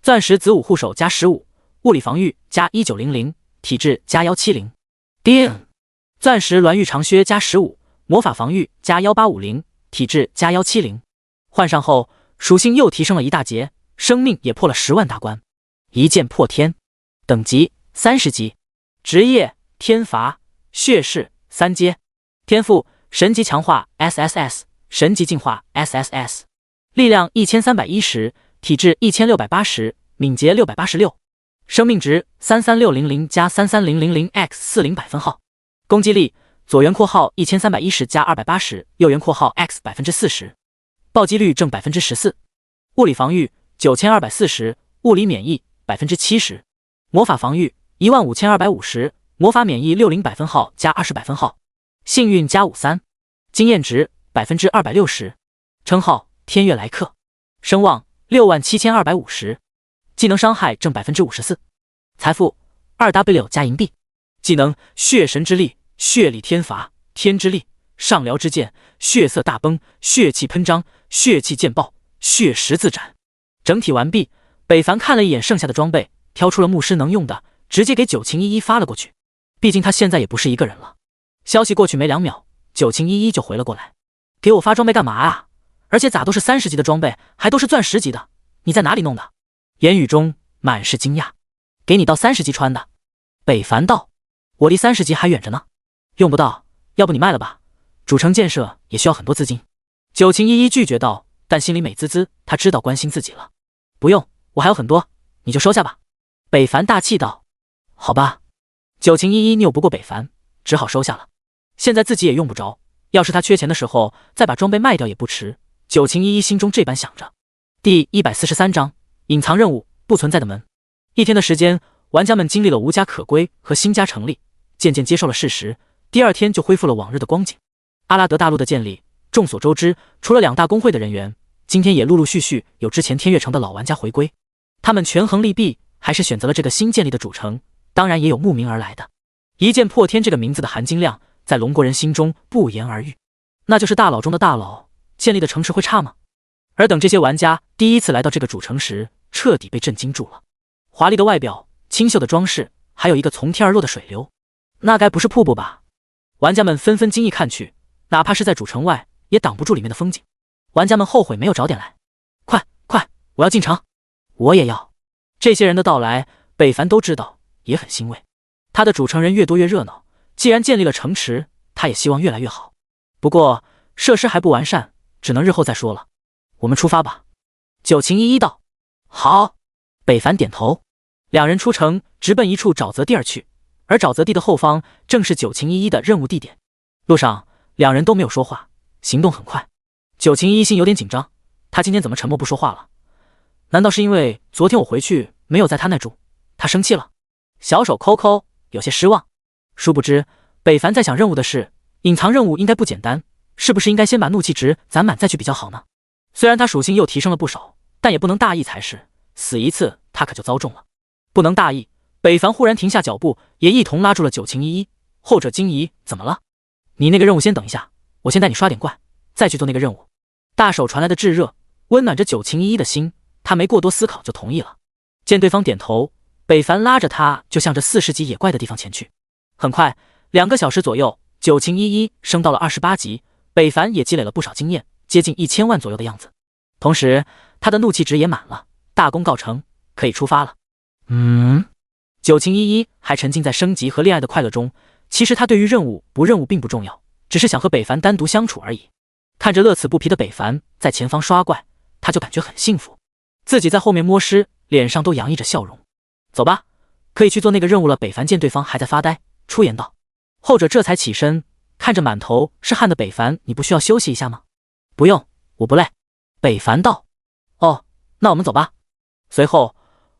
钻石子午护手加15，物理防御加1900，体质加170。叮，钻石鸾玉长靴加15，魔法防御加1850，体质加170。换上后，属性又提升了一大截，生命也破了10万大关。一剑破天，等级30级，职业天罚，血势3阶，天赋神级强化 SSS， 神级进化 SSS， 力量1310，体质1680，敏捷686，生命值33600加33000 x 40百分号，攻击力左圆括号1310加280，右圆括号 x 40%，暴击率正14%，物理防御9240，物理免疫70%，魔法防御15250，魔法免疫60百分号加20百分号，幸运加53，经验值260%，称号天月来客，声望67250，技能伤害正54%，财富2W 加银币，技能血神之力，血力天罚，天之力，上辽之剑，血色大崩，血气喷张，血气剑爆，血十字斩。整体完毕。北凡看了一眼剩下的装备，挑出了牧师能用的，直接给九晴依依发了过去。毕竟他现在也不是一个人了。消息过去没2秒，九晴依依就回了过来：“给我发装备干嘛啊？而且咋都是30级的装备，还都是钻10级的？你在哪里弄的？”言语中满是惊讶。“给你到30级穿的。”北凡道：“我离30级还远着呢，用不到，要不你卖了吧？主城建设也需要很多资金。”九晴依依拒绝道，但心里美滋滋，他知道关心自己了。“不用，我还有很多，你就收下吧。”北凡大气道。“好吧。”九晴依依拗不过北凡，只好收下了。现在自己也用不着，要是他缺钱的时候再把装备卖掉也不迟。九晴依依心中这般想着。第143章隐藏任务，不存在的门。一天的时间，玩家们经历了无家可归和新家成立，渐渐接受了事实。第2天就恢复了往日的光景。阿拉德大陆的建立，众所周知，除了2大公会的人员，今天也陆陆续续有之前天月城的老玩家回归。他们权衡利弊，还是选择了这个新建立的主城，当然也有慕名而来的。一剑破天这个名字的含金量，在龙国人心中不言而喻，那就是大佬中的大佬，建立的城池会差吗？而等这些玩家第一次来到这个主城时，彻底被震惊住了。华丽的外表，清秀的装饰，还有一个从天而落的水流，那该不是瀑布吧？玩家们纷纷惊异看去，哪怕是在主城外，也挡不住里面的风景。玩家们后悔没有早点来。快，我要进城！我也要。这些人的到来，北凡都知道，也很欣慰。他的主城人越多越热闹，既然建立了城池，他也希望越来越好。不过设施还不完善，只能日后再说了。我们出发吧。九晴依依道。好。北凡点头。2人出城，直奔一处沼泽地而去，而沼泽地的后方正是九晴依依的任务地点。路上2人都没有说话，行动很快。九晴依依心有点紧张，他今天怎么沉默不说话了？难道是因为昨天我回去没有在他那住，他生气了？小手抠抠，有些失望。殊不知北凡在想任务的事，隐藏任务应该不简单，是不是应该先把怒气值攒满再去比较好呢？虽然他属性又提升了不少，但也不能大意才是，死一次他可就遭重了。不能大意，北凡忽然停下脚步，也一同拉住了九晴依依。后者惊疑：“怎么了？你那个任务先等一下，我先带你刷点怪，再去做那个任务。”大手传来的炙热温暖着九晴依依的心，他没过多思考就同意了。见对方点头，北凡拉着他就向着40级野怪的地方前去。很快2个小时左右，九晴依依升到了28级，北凡也积累了不少经验，接近1000万左右的样子。同时他的怒气值也满了，大功告成，可以出发了。九晴依依还沉浸在升级和恋爱的快乐中，其实他对于任务不任务并不重要，只是想和北凡单独相处而已。看着乐此不疲的北凡在前方刷怪，他就感觉很幸福，自己在后面摸尸，脸上都洋溢着笑容。走吧，可以去做那个任务了。北凡见对方还在发呆，出言道。后者这才起身，看着满头是汗的北凡：“你不需要休息一下吗？”“不用，我不累。”北凡道。“哦，那我们走吧。”随后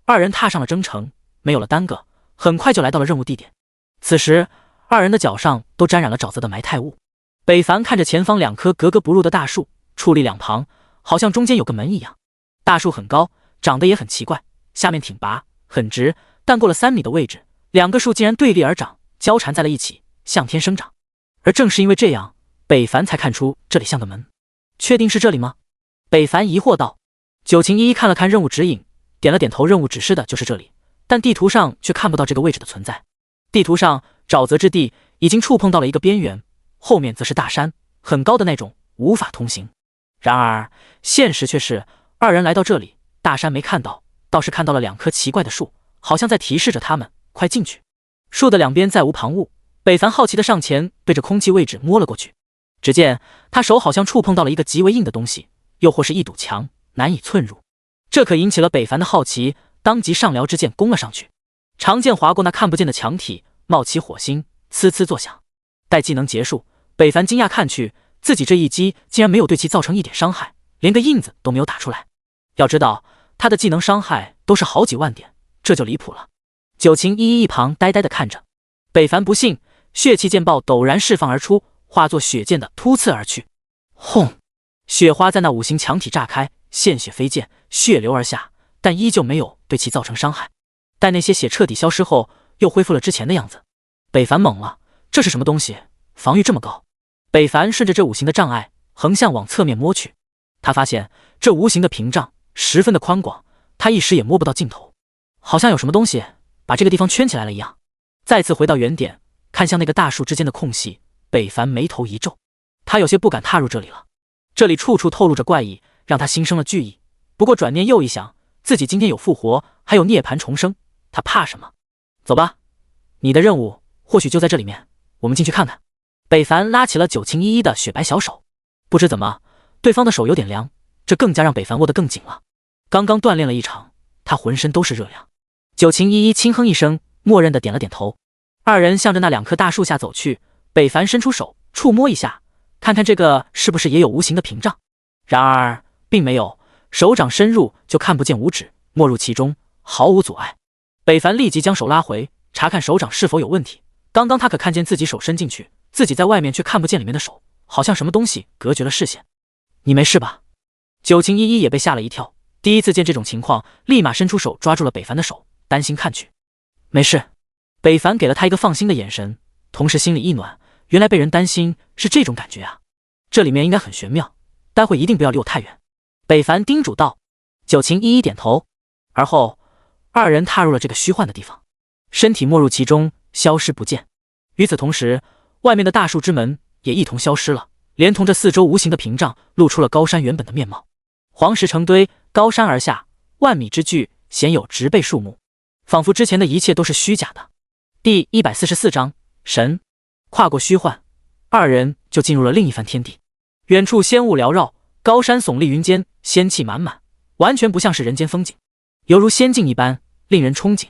2人踏上了征程，没有了耽搁，很快就来到了任务地点。此时2人的脚上都沾染了沼泽的埋汰物。北凡看着前方2棵格格不入的大树，矗立两旁，好像中间有个门一样。大树很高，长得也很奇怪，下面挺拔很直，但过了3米的位置，2个树竟然对立而长，交缠在了一起，向天生长。而正是因为这样，北凡才看出这里像个门。“确定是这里吗？”北凡疑惑道。九晴依依看了看任务指引，点了点头，任务指示的就是这里，但地图上却看不到这个位置的存在。地图上沼泽之地已经触碰到了一个边缘，后面则是大山，很高的那种，无法通行。然而现实却是2人来到这里，大山没看到，倒是看到了2棵奇怪的树，好像在提示着他们快进去。树的2边再无旁物，北凡好奇的上前对着空气位置摸了过去，只见他手好像触碰到了一个极为硬的东西，又或是一堵墙，难以寸入。这可引起了北凡的好奇，当即上撩之剑攻了上去。长剑划过那看不见的墙体，冒起火星，呲呲作响。待技能结束，北凡惊讶看去，自己这一击竟然没有对其造成一点伤害，连个印子都没有打出来。要知道他的技能伤害都是好几万点，这就离谱了。九晴依依一旁呆呆地看着，北凡不信，血气剑爆陡然释放而出，化作血剑的突刺而去。轰！雪花在那五行墙体炸开，鲜血飞溅，血流而下，但依旧没有对其造成伤害。待那些血彻底消失后，又恢复了之前的样子。北凡懵了，这是什么东西？防御这么高？北凡顺着这五行的障碍横向往侧面摸去，他发现这无形的屏障十分的宽广，他一时也摸不到尽头，好像有什么东西把这个地方圈起来了一样。再次回到原点，看向那个大树之间的空隙，北凡眉头一皱，他有些不敢踏入这里了。这里处处透露着怪异，让他心生了惧意。不过转念又一想，自己今天有复活，还有涅槃重生，他怕什么？走吧，你的任务或许就在这里面，我们进去看看。北凡拉起了九晴依依的雪白小手，不知怎么，对方的手有点凉，这更加让北凡握得更紧了。刚刚锻炼了一场，他浑身都是热量。九晴依依轻哼一声，默认的点了点头。二人向着那两棵大树下走去，北凡伸出手触摸一下，看看这个是不是也有无形的屏障。然而并没有，手掌深入就看不见五指，没入其中，毫无阻碍。北凡立即将手拉回，查看手掌是否有问题。刚刚他可看见自己手伸进去，自己在外面却看不见里面的手，好像什么东西隔绝了视线。你没事吧？九晴依依也被吓了一跳，第一次见这种情况，立马伸出手抓住了北凡的手，担心看去。没事。北凡给了他一个放心的眼神，同时心里一暖，原来被人担心是这种感觉啊，这里面应该很玄妙，待会一定不要离我太远。北凡叮嘱道。九晴依依点头，而后二人踏入了这个虚幻的地方，身体没入其中，消失不见。与此同时，外面的大树之门也一同消失了，连同这四周无形的屏障，露出了高山原本的面貌。黄石成堆，高山而下，万米之巨，鲜有植被树木，仿佛之前的一切都是虚假的。第144章神。跨过虚幻，二人就进入了另一番天地。远处仙雾缭绕，高山耸立云间，仙气满满，完全不像是人间风景，犹如仙境一般，令人憧憬。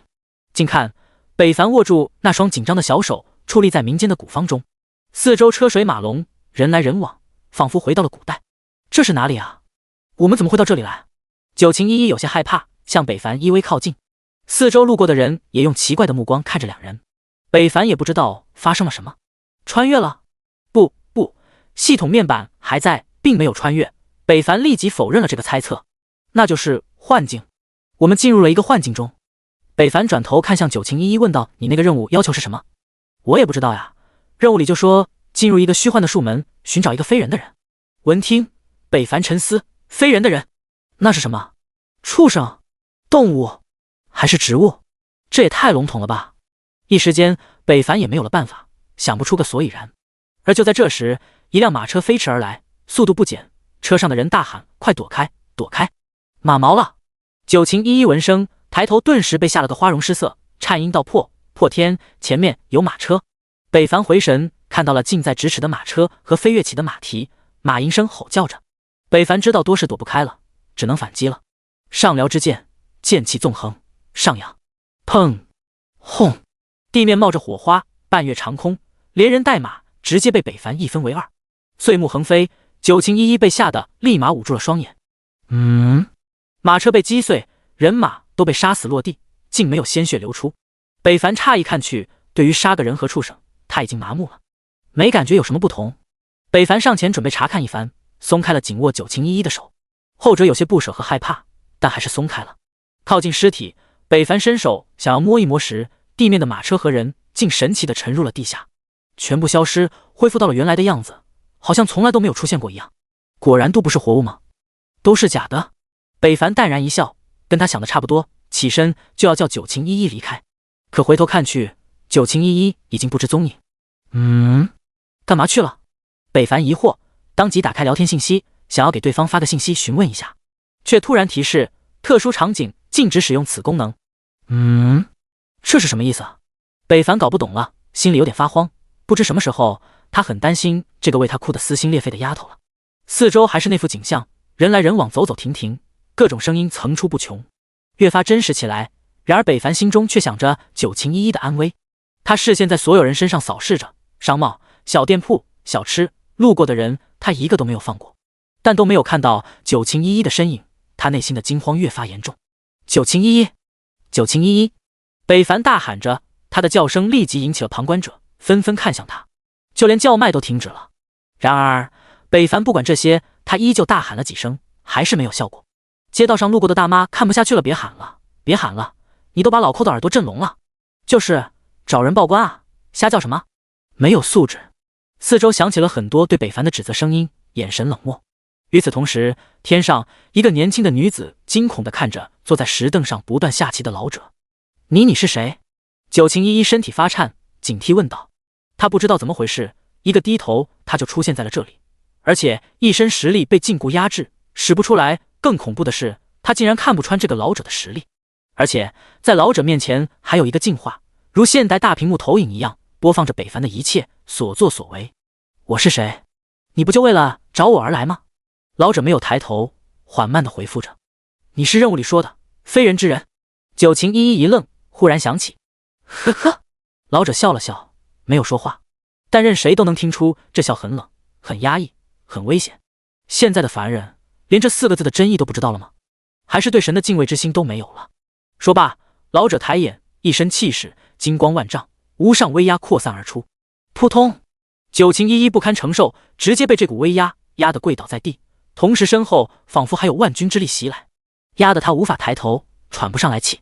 近看，北凡握住那双紧张的小手，矗立在民间的古方中，四周车水马龙，人来人往，仿佛回到了古代。这是哪里啊？我们怎么会到这里来？九晴依依有些害怕，向北凡依偎靠近。四周路过的人也用奇怪的目光看着两人。北凡也不知道发生了什么，穿越了？不，系统面板还在，并没有穿越。北凡立即否认了这个猜测，那就是幻境。我们进入了一个幻境中。北凡转头看向九晴依依问道，你那个任务要求是什么？我也不知道呀，任务里就说进入一个虚幻的树门，寻找一个非人的人。闻听，北凡沉思，非人的人，那是什么？畜生？动物？还是植物？这也太笼统了吧。一时间北凡也没有了办法，想不出个所以然。而就在这时，一辆马车飞驰而来，速度不减，车上的人大喊，快躲开，躲开，马毛了。九晴依依闻声抬头，顿时被吓了个花容失色，颤音道，破天，前面有马车。北凡回神，看到了近在咫尺的马车和飞跃起的马蹄，马吟声吼叫着。北凡知道多是躲不开了，只能反击了。上撩之剑，剑气纵横，上扬，砰，轰，地面冒着火花，半月长空，连人带马直接被北凡一分为二，碎木横飞。九晴依依被吓得立马捂住了双眼。马车被击碎，人马都被杀死落地，竟没有鲜血流出。北凡诧异看去，对于杀个人和畜生，他已经麻木了，没感觉有什么不同。北凡上前准备查看一番，松开了紧握九晴依依的手，后者有些不舍和害怕，但还是松开了。靠近尸体，北凡伸手想要摸一摸时，地面的马车和人竟神奇地沉入了地下，全部消失，恢复到了原来的样子，好像从来都没有出现过一样。果然都不是活物吗？都是假的。北凡淡然一笑，跟他想的差不多，起身就要叫九晴依依离开，可回头看去，九晴依依已经不知踪影。干嘛去了？北凡疑惑，当即打开聊天信息，想要给对方发个信息询问一下，却突然提示特殊场景禁止使用此功能。这是什么意思啊？北凡搞不懂了，心里有点发慌，不知什么时候他很担心这个为他哭得撕心裂肺的丫头了。四周还是那副景象，人来人往，走走停停，各种声音层出不穷。越发真实起来。然而北凡心中却想着九晴依依的安危，他视线在所有人身上扫视着，商贸、小店铺、小吃，路过的人他一个都没有放过，但都没有看到九晴依依的身影。他内心的惊慌越发严重。九晴依依，九晴依依！北凡大喊着，他的叫声立即引起了旁观者，纷纷看向他，就连叫卖都停止了。然而北凡不管这些，他依旧大喊了几声，还是没有效果。街道上路过的大妈看不下去了，别喊了，别喊了，你都把老寇的耳朵震聋了。就是找人报官啊，瞎叫什么？没有素质！四周响起了很多对北凡的指责声音，眼神冷漠。与此同时，天上一个年轻的女子惊恐地看着坐在石凳上不断下棋的老者。你是谁？九晴依依身体发颤，警惕问道。她不知道怎么回事，一个低头她就出现在了这里，而且一身实力被禁锢压制，使不出来。更恐怖的是，她竟然看不穿这个老者的实力，而且在老者面前还有一个镜画，如现代大屏幕投影一样播放着北凡的一切所作所为。我是谁？你不就为了找我而来吗？老者没有抬头，缓慢地回复着。你是任务里说的非人之人。九晴依依一愣，忽然想起，呵呵。老者笑了笑，没有说话，但任谁都能听出这笑很冷，很压抑，很危险。现在的凡人连这4个字的真意都不知道了吗？还是对神的敬畏之心都没有了？说罢，老者抬眼，一身气势金光万丈，无上威压扩散而出。扑通！九晴依依不堪承受，直接被这股威压压得跪倒在地，同时身后仿佛还有万军之力袭来，压得他无法抬头，喘不上来气。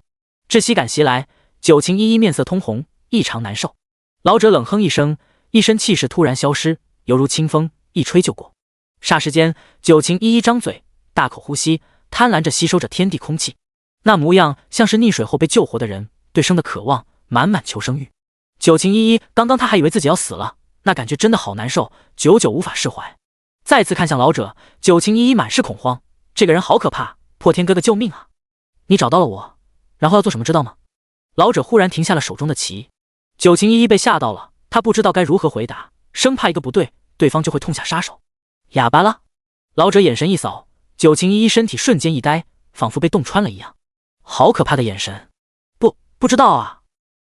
窒息感袭来，九晴依依面色通红，异常难受。老者冷哼一声，一身气势突然消失，犹如清风一吹就过。霎时间，九晴依依张嘴，大口呼吸，贪婪着吸收着天地空气，那模样像是溺水后被救活的人，对生的渴望，满满求生欲。九晴依依刚刚他还以为自己要死了，那感觉真的好难受，久久无法释怀。再次看向老者，九晴依依满是恐慌，这个人好可怕，破天哥哥救命啊！你找到了我，然后要做什么知道吗？老者忽然停下了手中的棋。九晴依依被吓到了，他不知道该如何回答，生怕一个不对，对方就会痛下杀手。哑巴了？老者眼神一扫，九晴依依身体瞬间一呆，仿佛被洞穿了一样。好可怕的眼神！不知道啊。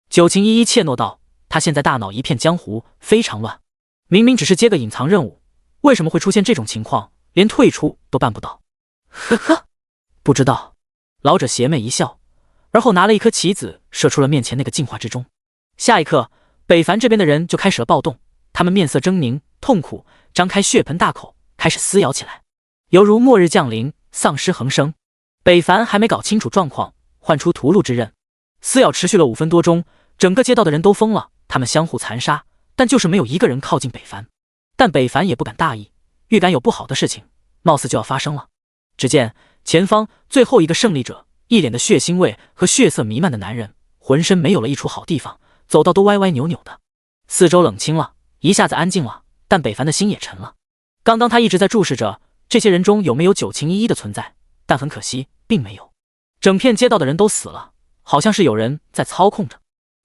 九晴依依怯懦道，他现在大脑一片浆糊，非常乱。明明只是接个隐藏任务，为什么会出现这种情况，连退出都办不到？呵呵，不知道。老者邪魅一笑，而后拿了一颗棋子射出了面前那个镜画之中。下一刻，北凡这边的人就开始了暴动，他们面色狰狞痛苦，张开血盆大口开始撕咬起来，犹如末日降临，丧尸横生。北凡还没搞清楚状况，唤出屠戮之刃。撕咬持续了5分多钟，整个街道的人都疯了，他们相互残杀，但就是没有一个人靠近北凡。但北凡也不敢大意，预感有不好的事情貌似就要发生了。只见前方最后一个胜利者，一脸的血腥味和血色弥漫的男人，浑身没有了一处好地方，走道都歪歪扭扭的。四周冷清了，一下子安静了，但北凡的心也沉了。刚刚他一直在注视着这些人中有没有九晴依依的存在，但很可惜并没有。整片街道的人都死了，好像是有人在操控着。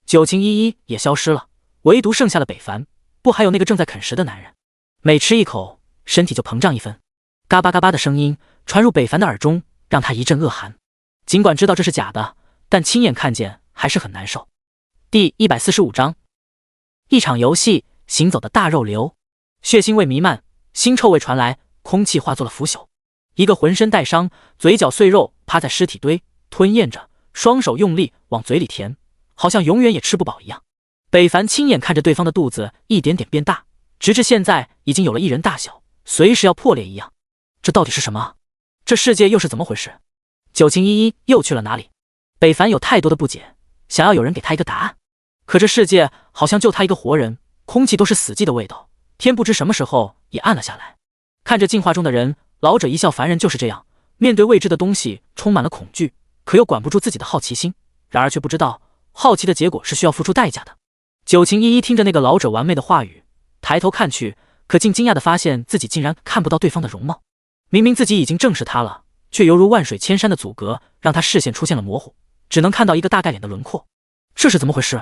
九晴依依也消失了，唯独剩下了北凡，不还有那个正在啃食的男人。每吃一口，身体就膨胀一分。嘎巴嘎巴的声音传入北凡的耳中，让他一阵恶寒。尽管知道这是假的，但亲眼看见还是很难受。第145章，一场游戏，行走的大肉瘤。血腥味弥漫，腥臭味传来，空气化作了腐朽。一个浑身带伤，嘴角碎肉，趴在尸体堆，吞咽着，双手用力往嘴里填，好像永远也吃不饱一样。北凡亲眼看着对方的肚子一点点变大，直至现在已经有了一人大小，随时要破裂一样。这到底是什么？这世界又是怎么回事？九晴依依又去了哪里？北凡有太多的不解，想要有人给他一个答案。可这世界好像就他一个活人，空气都是死寂的味道，天不知什么时候也暗了下来。看着镜画中的人，老者一笑，凡人就是这样，面对未知的东西充满了恐惧，可又管不住自己的好奇心，然而却不知道好奇的结果是需要付出代价的。九晴依依听着那个老者完美的话语，抬头看去，可竟惊讶地发现自己竟然看不到对方的容貌。明明自己已经正视他了，却犹如万水千山的阻隔，让他视线出现了模糊，只能看到一个大概脸的轮廓。这是怎么回事？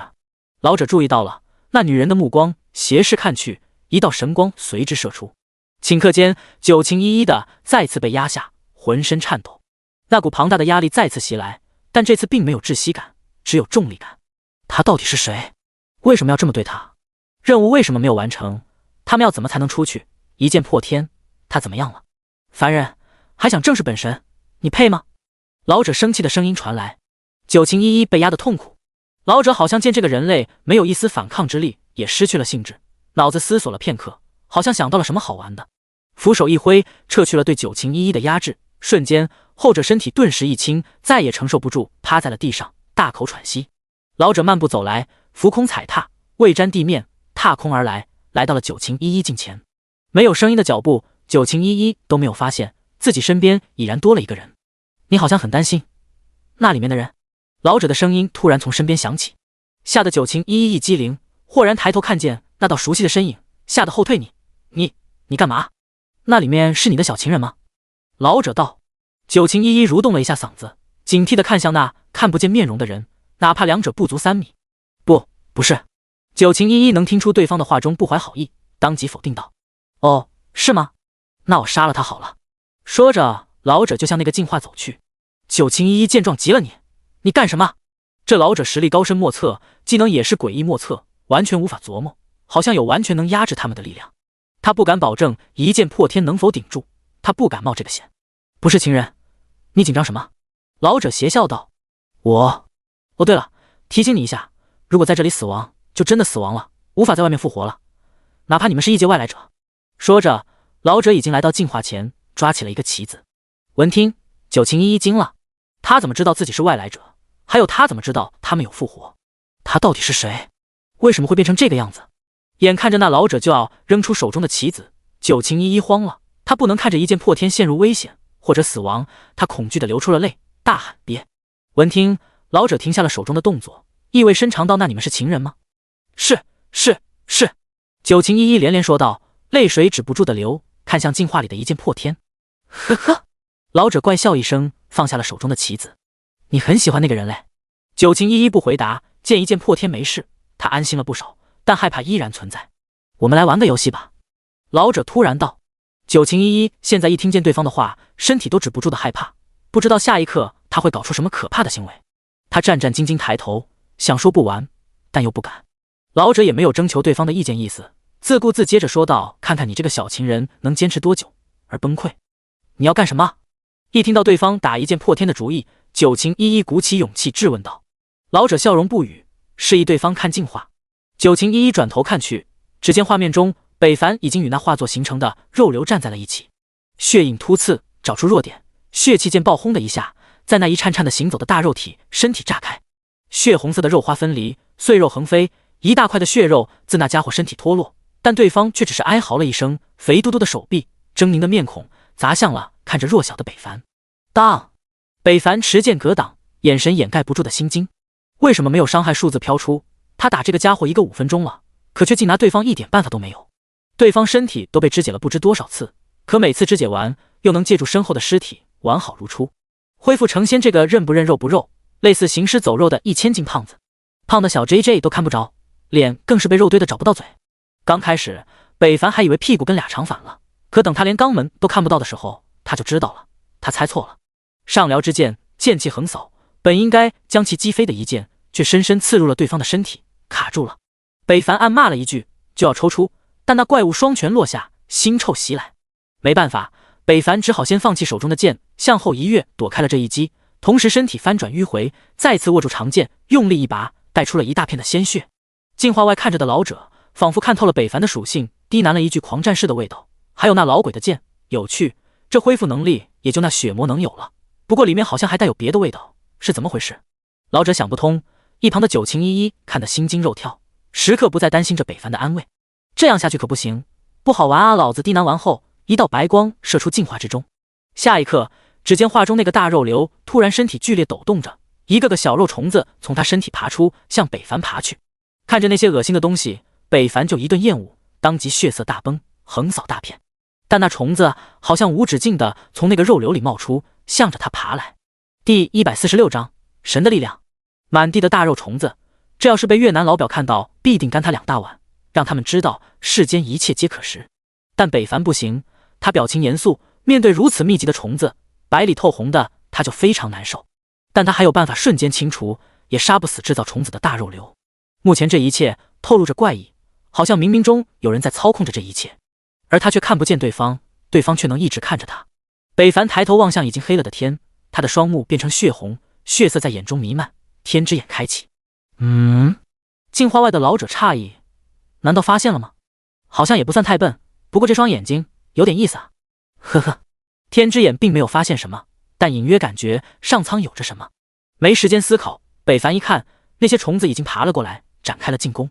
老者注意到了那女人的目光，斜视看去，一道神光随之射出。顷刻间，九晴依依的再次被压下，浑身颤抖。那股庞大的压力再次袭来，但这次并没有窒息感，只有重力感。他到底是谁？为什么要这么对他？任务为什么没有完成？他们要怎么才能出去？一剑破天，他怎么样了？凡人还想正视本神，你配吗？老者生气的声音传来。九晴依依被压得痛苦，老者好像见这个人类没有一丝反抗之力，也失去了兴致，脑子思索了片刻，好像想到了什么好玩的，扶手一挥，撤去了对九晴依依的压制。瞬间，后者身体顿时一轻，再也承受不住，趴在了地上，大口喘息。老者漫步走来，浮空踩踏，未沾地面，踏空而来，来到了九晴依依近前。没有声音的脚步，九晴依依都没有发现自己身边已然多了一个人。你好像很担心那里面的人。老者的声音突然从身边响起，吓得九晴依依一激灵，豁然抬头看见那道熟悉的身影，吓得后退。你干嘛？那里面是你的小情人吗？老者道。九晴依依蠕动了一下嗓子，警惕地看向那看不见面容的人，哪怕两者不足3米。不是。九晴依依能听出对方的话中不怀好意，当即否定道。哦，是吗？那我杀了他好了。说着，老者就向那个净化走去。九晴依依见状急了，你干什么？这老者实力高深莫测，技能也是诡异莫测，完全无法琢磨，好像有完全能压制他们的力量。他不敢保证一剑破天能否顶住，他不敢冒这个险。不是情人，你紧张什么？老者邪笑道。哦，对了，提醒你一下，如果在这里死亡，就真的死亡了，无法在外面复活了，哪怕你们是异界外来者。说着，老者已经来到净化前，抓起了一个棋子。闻听，九晴依依惊了，他怎么知道自己是外来者？还有他怎么知道他们有复活？他到底是谁？为什么会变成这个样子？眼看着那老者就要扔出手中的棋子，九晴依依慌了，他不能看着一剑破天陷入危险或者死亡，他恐惧地流出了泪，大喊别。闻听，老者停下了手中的动作，意味深长道：那你们是情人吗？是。九晴依依连连说道，泪水止不住的流，看向镜画里的一剑破天。呵呵，老者怪笑一声，放下了手中的棋子。你很喜欢那个人类？九晴依依不回答，见一剑破天没事，他安心了不少，但害怕依然存在。我们来玩个游戏吧。老者突然道。九晴依依现在一听见对方的话，身体都止不住的害怕，不知道下一刻他会搞出什么可怕的行为。他战战兢兢抬头，想说不玩，但又不敢。老者也没有征求对方的意见意思，自顾自接着说道：看看你这个小情人能坚持多久而崩溃。你要干什么？一听到对方打一剑破天的主意，九晴依依鼓起勇气质问道。老者笑容不语，示意对方看净化。九晴依依转头看去，只见画面中北凡已经与那画作形成的肉瘤站在了一起，血影突刺，找出弱点，血气剑爆轰的一下，在那一颤颤的行走的大肉体身体炸开，血红色的肉花分离，碎肉横飞，一大块的血肉自那家伙身体脱落，但对方却只是哀嚎了一声，肥嘟嘟的手臂，狰狞的面孔砸向了看着弱小的北凡。当，北凡持剑格挡，眼神掩盖不住的心惊。为什么没有伤害数字飘出？他打这个家伙一个5分钟了，可却竟拿对方一点办法都没有。对方身体都被肢解了不知多少次，可每次肢解完又能借助身后的尸体完好如初，恢复成仙。这个认不认肉不肉，类似行尸走肉的1000斤胖子，胖的小 JJ 都看不着，脸更是被肉堆的找不到嘴。刚开始北凡还以为屁股跟俩长反了，可等他连肛门都看不到的时候，他就知道了，他猜错了。上撩之剑，剑气横扫，本应该将其击飞的一剑，却深深刺入了对方的身体，卡住了。北凡暗骂了一句，就要抽出，但那怪物双拳落下，腥臭袭来。没办法，北凡只好先放弃手中的剑，向后一跃，躲开了这一击，同时身体翻转迂回，再次握住长剑，用力一拔，带出了一大片的鲜血。镜画外看着的老者仿佛看透了北凡的属性，低喃了一句狂战士的味道，还有那老鬼的剑有趣，这恢复能力也就那血魔能有了，不过里面好像还带有别的味道，是怎么回事？老者想不通，一旁的九晴依依看得心惊肉跳，时刻不再担心着北凡的安危。这样下去可不行，不好玩啊！老子低喃完后，一道白光射出镜画之中，下一刻，只见画中那个大肉瘤突然身体剧烈抖动着，一个个小肉虫子从他身体爬出，向北凡爬去。看着那些恶心的东西，北凡就一顿厌恶，当即血色大崩，横扫大片。但那虫子好像无止境的从那个肉瘤里冒出，向着他爬来。第146章神的力量。满地的大肉虫子，这要是被越南老表看到，必定干他2大碗，让他们知道世间一切皆可食。但北凡不行，他表情严肃，面对如此密集的虫子，白里透红的他就非常难受。但他还有办法瞬间清除，也杀不死制造虫子的大肉瘤。目前这一切透露着怪异，好像冥冥中有人在操控着这一切，而他却看不见对方，对方却能一直看着他。北凡抬头望向已经黑了的天，他的双目变成血红，血色在眼中弥漫，天之眼开启。镜花外的老者诧异，难道发现了吗？好像也不算太笨，不过这双眼睛有点意思啊。呵呵，天之眼并没有发现什么，但隐约感觉上苍有着什么。没时间思考，北凡一看，那些虫子已经爬了过来，展开了进攻。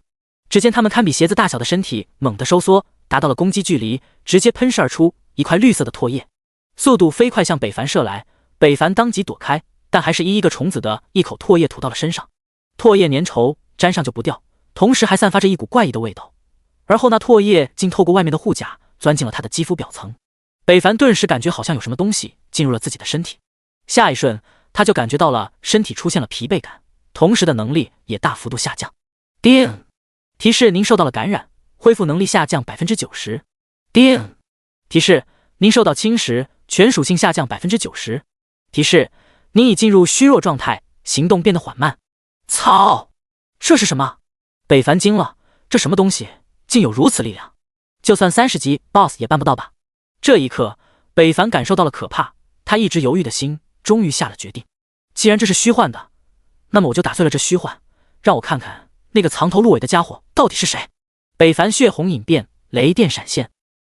只见他们堪比鞋子大小的身体猛地收缩，达到了攻击距离，直接喷射而出一块绿色的唾液，速度飞快向北凡射来。北凡当即躲开，但还是一个虫子的一口唾液吐到了身上。唾液粘稠，沾上就不掉，同时还散发着一股怪异的味道。而后那唾液竟透过外面的护甲钻进了他的肌肤表层。北凡顿时感觉好像有什么东西进入了自己的身体，下一瞬他就感觉到了身体出现了疲惫感，同时的能力也大幅度下降。叮！提示您受到了感染，恢复能力下降 90%。叮！提示您受到侵蚀，全属性下降 90%。提示您已进入虚弱状态，行动变得缓慢。操！这是什么？北凡惊了，这什么东西竟有如此力量？就算30级 BOSS 也办不到吧？这一刻，北凡感受到了可怕，他一直犹豫的心终于下了决定。既然这是虚幻的，那么我就打碎了这虚幻，让我看看那个藏头露尾的家伙到底是谁。北凡血红隐变，雷电闪现，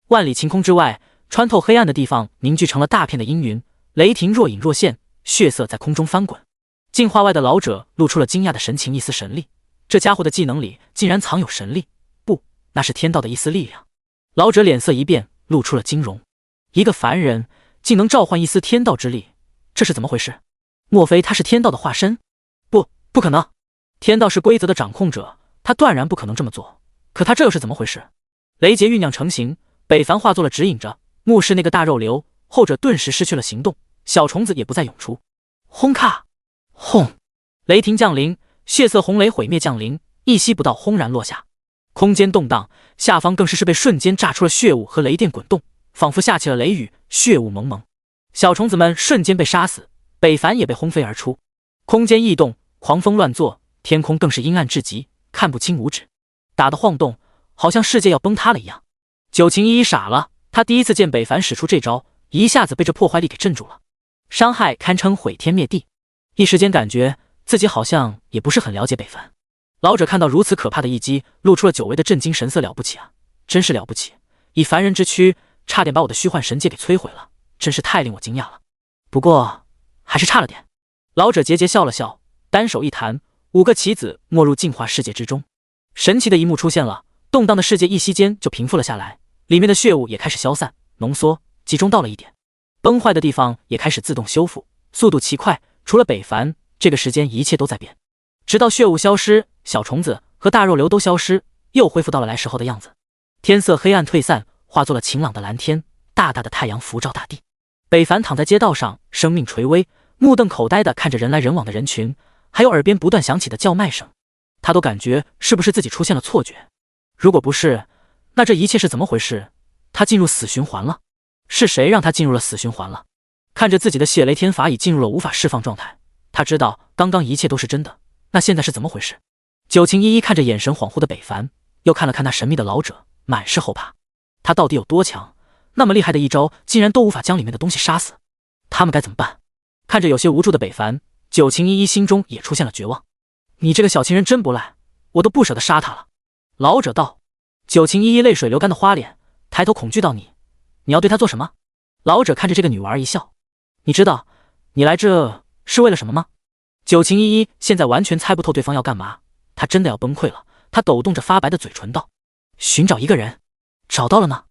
万里晴空之外，穿透黑暗的地方凝聚成了大片的阴云，雷霆若隐若现，血色在空中翻滚。镜花外的老者露出了惊讶的神情，一丝神力，这家伙的技能里竟然藏有神力，不，那是天道的一丝力量。老者脸色一变，露出了惊容，一个凡人竟能召唤一丝天道之力，这是怎么回事？莫非他是天道的化身？不可能，天道是规则的掌控者，他断然不可能这么做。可他这又是怎么回事？雷劫酝酿成型，北凡化作了指引着，目视那个大肉瘤，后者顿时失去了行动，小虫子也不再涌出。轰咔！轰！雷霆降临，血色红雷毁灭降临，一息不到轰然落下。空间动荡，下方更是被瞬间炸出了血雾和雷电滚动，仿佛下起了雷雨，血雾蒙蒙。小虫子们瞬间被杀死，北凡也被轰飞而出。空间异动，狂风乱作，天空更是阴暗至极，看不清五指，打得晃动，好像世界要崩塌了一样。九晴依依傻了，他第一次见北凡使出这招，一下子被这破坏力给镇住了，伤害堪称毁天灭地。一时间感觉自己好像也不是很了解北凡。老者看到如此可怕的一击，露出了久违的震惊神色。了不起啊，真是了不起，以凡人之躯差点把我的虚幻神界给摧毁了，真是太令我惊讶了。不过还是差了点。老者桀桀笑了笑，单手一弹，5个棋子没入净化世界之中。神奇的一幕出现了，动荡的世界一息间就平复了下来，里面的血雾也开始消散浓缩，集中到了一点，崩坏的地方也开始自动修复，速度奇快。除了北凡，这个时间一切都在变，直到血雾消失，小虫子和大肉瘤都消失，又恢复到了来时候的样子。天色黑暗退散，化作了晴朗的蓝天，大大的太阳辐照大地。北凡躺在街道上，生命垂危，目瞪口呆地看着人来人往的人群，还有耳边不断响起的叫卖声，他都感觉是不是自己出现了错觉？如果不是，那这一切是怎么回事？他进入死循环了？是谁让他进入了死循环了？看着自己的血雷天法已进入了无法释放状态，他知道刚刚一切都是真的，那现在是怎么回事？九晴依依看着眼神恍惚的北凡，又看了看那神秘的老者，满是后怕。他到底有多强？那么厉害的一招，竟然都无法将里面的东西杀死，他们该怎么办？看着有些无助的北凡，九晴依依心中也出现了绝望。你这个小情人真不赖，我都不舍得杀他了。老者道。九晴依依泪水流干的花脸抬头恐惧道：你要对他做什么？老者看着这个女娃一笑，你知道你来这是为了什么吗？九晴依依现在完全猜不透对方要干嘛，她真的要崩溃了。她抖动着发白的嘴唇道：寻找一个人，找到了呢？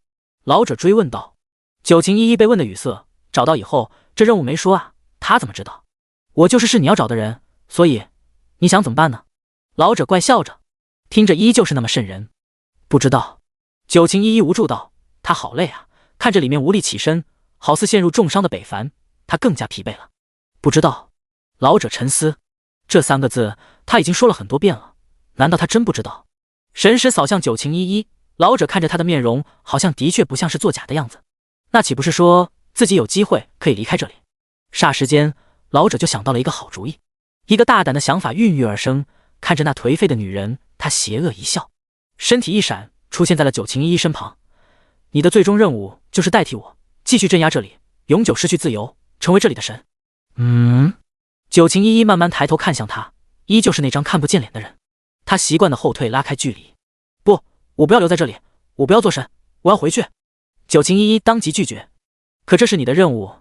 老者追问道。九晴依依被问的语塞，找到以后这任务没说啊，她怎么知道？我就是你要找的人，所以你想怎么办呢？老者怪笑着，听着依旧是那么瘆人。不知道。九晴依依无助道，她好累啊，看着里面无力起身，好似陷入重伤的北凡，她更加疲惫了。不知道。老者沉思，这3个字他已经说了很多遍了，难道他真不知道？神识扫向九晴依依，老者看着他的面容，好像的确不像是作假的样子，那岂不是说自己有机会可以离开这里？霎时间，老者就想到了一个好主意。一个大胆的想法孕育而生，看着那颓废的女人，他邪恶一笑，身体一闪，出现在了九晴依依身旁。你的最终任务就是代替我，继续镇压这里，永久失去自由，成为这里的神。九晴依依慢慢抬头看向他，依旧是那张看不见脸的人。他习惯的后退，拉开距离。不，我不要留在这里，我不要做神，我要回去。九晴依依当即拒绝。可这是你的任务，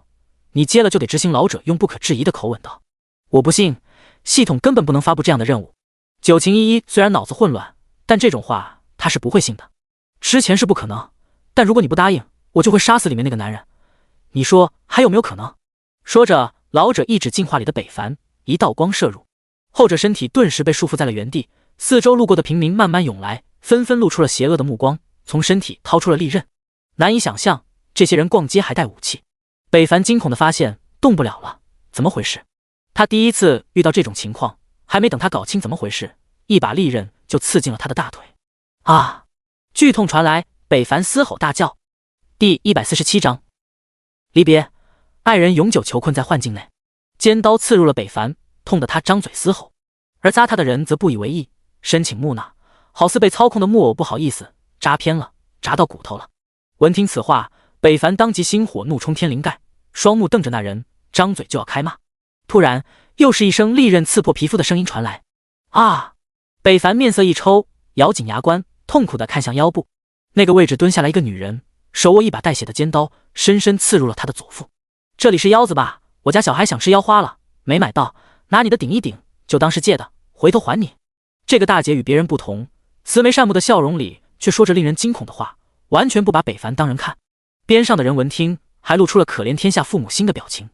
你接了就得执行。老者用不可置疑的口吻道。我不信，系统根本不能发布这样的任务。九晴依依虽然脑子混乱，但这种话他是不会信的。之前是不可能，但如果你不答应，我就会杀死里面那个男人。你说还有没有可能？说着，老者一指镜画里的北凡，一道光射入，后者身体顿时被束缚在了原地。四周路过的平民慢慢涌来，纷纷露出了邪恶的目光，从身体掏出了利刃。难以想象，这些人逛街还带武器。北凡惊恐地发现动不了了，怎么回事？他第一次遇到这种情况，还没等他搞清怎么回事，一把利刃就刺进了他的大腿。啊！剧痛传来，北凡嘶吼大叫。第147章离别。爱人永久囚困在幻境内，尖刀刺入了北凡，痛得他张嘴嘶吼。而扎他的人则不以为意，申请木讷，好似被操控的木偶，不好意思，扎偏了，扎到骨头了。闻听此话，北凡当即心火怒冲天灵盖，双目瞪着那人，张嘴就要开骂。突然，又是一声利刃刺破皮肤的声音传来。啊！北凡面色一抽，咬紧牙关，痛苦地看向腰部，那个位置蹲下来一个女人，手握一把带血的尖刀，深深刺入了他的左腹。这里是腰子吧？我家小孩想吃腰花了，没买到，拿你的顶一顶，就当是借的，回头还你。这个大姐与别人不同，慈眉善目的笑容里却说着令人惊恐的话，完全不把北凡当人看。边上的人闻听，还露出了可怜天下父母心的表情。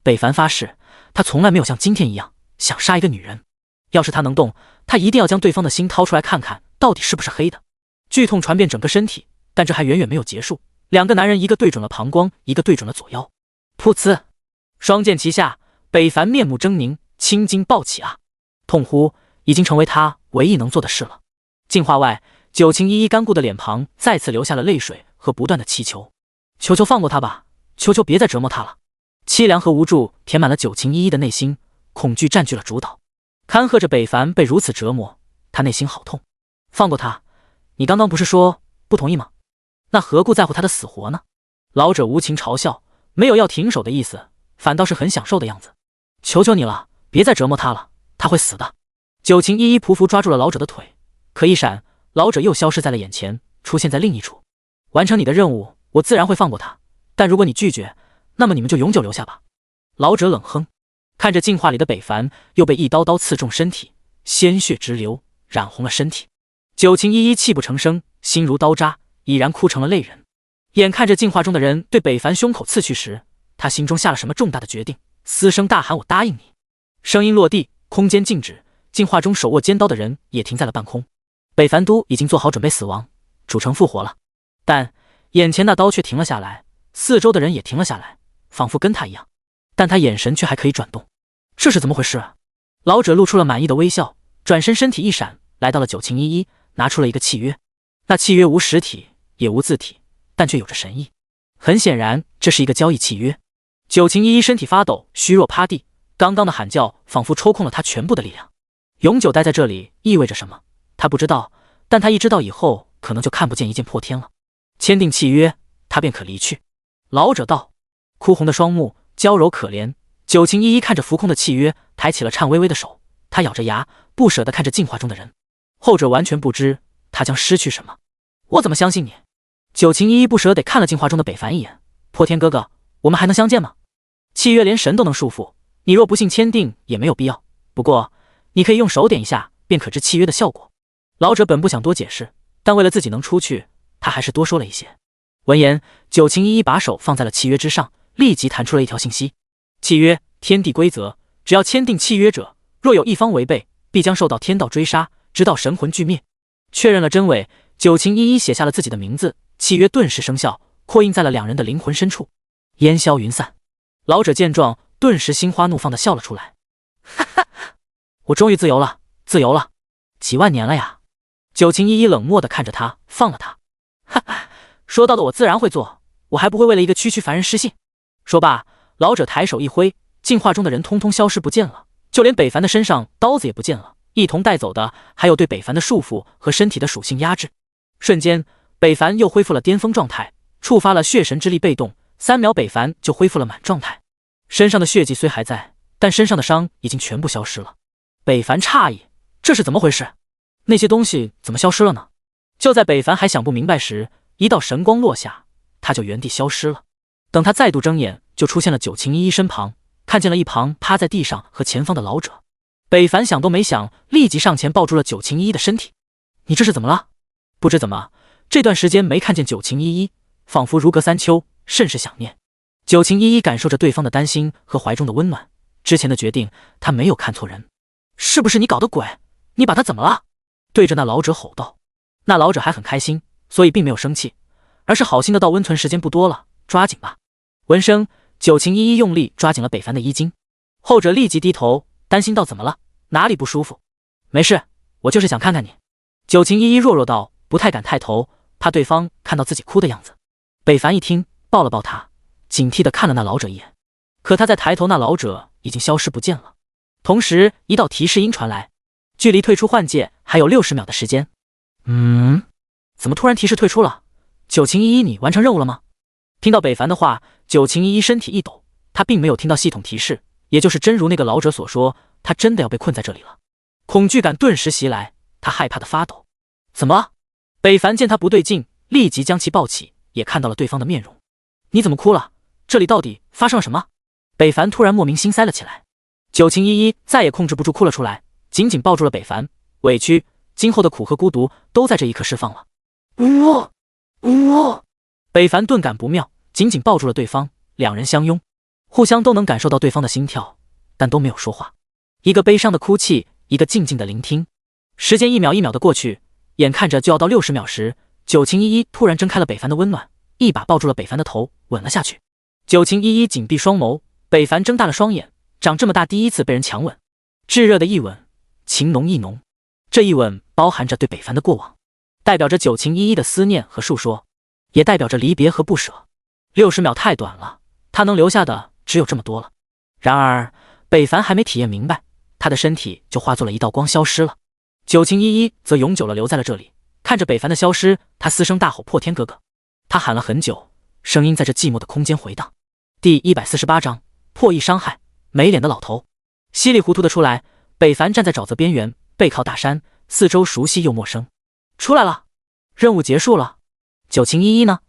北凡发誓，他从来没有像今天一样想杀一个女人。要是他能动，他一定要将对方的心掏出来看看，到底是不是黑的。剧痛传遍整个身体，但这还远远没有结束。两个男人，一个对准了膀胱，一个对准了左腰。噗呲，双剑齐下，北凡面目狰狞，青筋暴起啊！痛呼已经成为他唯一能做的事了。镜画外，九晴依依干枯的脸庞再次流下了泪水和不断的祈求：求求放过他吧，求求别再折磨他了。凄凉和无助填满了九晴依依的内心，恐惧占据了主导。看呵着北凡被如此折磨，他内心好痛。放过他？你刚刚不是说不同意吗？那何故在乎他的死活呢？老者无情嘲笑，没有要停手的意思，反倒是很享受的样子。求求你了，别再折磨他了，他会死的。九晴依依匍匐抓住了老者的腿，可一闪，老者又消失在了眼前，出现在另一处。完成你的任务，我自然会放过他，但如果你拒绝，那么你们就永久留下吧。老者冷哼，看着镜画里的北凡又被一刀刀刺中身体，鲜血直流，染红了身体。九晴依依泣不成声，心如刀扎，已然哭成了泪人。眼看着镜画中的人对北凡胸口刺去时，他心中下了什么重大的决定，嘶声大喊：我答应你！声音落地，空间静止，镜画中手握尖刀的人也停在了半空。北凡都已经做好准备死亡，主城复活了，但眼前那刀却停了下来，四周的人也停了下来，仿佛跟他一样，但他眼神却还可以转动。这是怎么回事啊？老者露出了满意的微笑，转身身体一闪，来到了九晴依依，拿出了一个契约。那契约无实体，也无字体，但却有着神意。很显然，这是一个交易契约。九晴依依身体发抖，虚弱趴地，刚刚的喊叫仿佛抽空了他全部的力量。永久待在这里意味着什么？他不知道，但他一知道以后，可能就看不见一剑破天了。签订契约，他便可离去。老者道，哭红的双目，娇柔可怜。九晴依依看着浮空的契约，抬起了颤巍巍的手，他咬着牙，不舍得看着镜画中的人。后者完全不知他将失去什么。我怎么相信你？九晴依依不舍得看了镜画中的北凡一眼。破天哥哥，我们还能相见吗？契约连神都能束缚，你若不信签订也没有必要。不过你可以用手点一下，便可知契约的效果。老者本不想多解释，但为了自己能出去，他还是多说了一些。闻言，九晴依依把手放在了契约之上，立即弹出了一条信息：契约，天地规则，只要签订契约者，若有一方违背，必将受到天道追杀，直到神魂俱灭。确认了真伪，九晴依依写下了自己的名字，契约顿时生效，扩印在了两人的灵魂深处。烟消云散。老者见状，顿时心花怒放地笑了出来。哈哈，我终于自由了，自由了，几万年了呀！九晴依依冷漠地看着他，放了他。哈哈，说到的我自然会做，我还不会为了一个区区凡人失信。说罢，老者抬手一挥，进化中的人通通消失不见了，就连北凡的身上刀子也不见了，一同带走的还有对北凡的束缚和身体的属性压制。瞬间，北凡又恢复了巅峰状态，触发了血神之力被动，3秒北凡就恢复了满状态。身上的血迹虽还在，但身上的伤已经全部消失了。北凡诧异，这是怎么回事？那些东西怎么消失了呢？就在北凡还想不明白时，一道神光落下，他就原地消失了。等他再度睁眼，就出现了九晴依依身旁，看见了一旁趴在地上和前方的老者。北凡想都没想，立即上前抱住了九晴依依的身体。你这是怎么了？不知怎么，这段时间没看见九晴依依，仿佛如隔三秋，甚是想念。九晴依依感受着对方的担心和怀中的温暖，之前的决定他没有看错人。是不是你搞的鬼？你把他怎么了？对着那老者吼道。那老者还很开心，所以并没有生气，而是好心的道：温存时间不多了，抓紧吧。闻声，九晴依依用力抓紧了北凡的衣襟，后者立即低头，担心道：怎么了？哪里不舒服？没事，我就是想看看你。九晴依依弱弱道，不太敢抬头，怕对方看到自己哭的样子。北凡一听，抱了抱他，警惕地看了那老者一眼。可他在抬头，那老者已经消失不见了。同时，一道提示音传来，距离退出幻界还有60秒的时间。怎么突然提示退出了？九晴依依，你完成任务了吗？听到北凡的话，九晴依依身体一抖，他并没有听到系统提示，也就是真如那个老者所说，他真的要被困在这里了。恐惧感顿时袭来，他害怕的发抖。怎么了？北凡见他不对劲，立即将其抱起，也看到了对方的面容。你怎么哭了？这里到底发生了什么？北凡突然莫名心塞了起来。九晴依依再也控制不住哭了出来，紧紧抱住了北凡，委屈、今后的苦和孤独都在这一刻释放了。北凡顿感不妙，紧紧抱住了对方，两人相拥，互相都能感受到对方的心跳，但都没有说话。一个悲伤的哭泣，一个静静的聆听。时间一秒一秒的过去，眼看着就要到60秒时，九晴依依突然睁开了北凡的温暖，一把抱住了北凡的头，吻了下去。九晴依依紧闭双眸，北凡睁大了双眼，长这么大第一次被人强吻，炙热的一吻，情浓意浓。这一吻包含着对北凡的过往，代表着九晴依依的思念和述说，也代表着离别和不舍。60秒太短了，他能留下的只有这么多了。然而北凡还没体验明白，他的身体就化作了一道光消失了。九晴依依则永久地留在了这里，看着北凡的消失，他嘶声大吼：破天哥哥！他喊了很久，声音在这寂寞的空间回荡。第148章破译伤害。没脸的老头稀里糊涂的出来，北凡站在沼泽边缘，背靠大山，四周熟悉又陌生。出来了，任务结束了。九晴依依呢？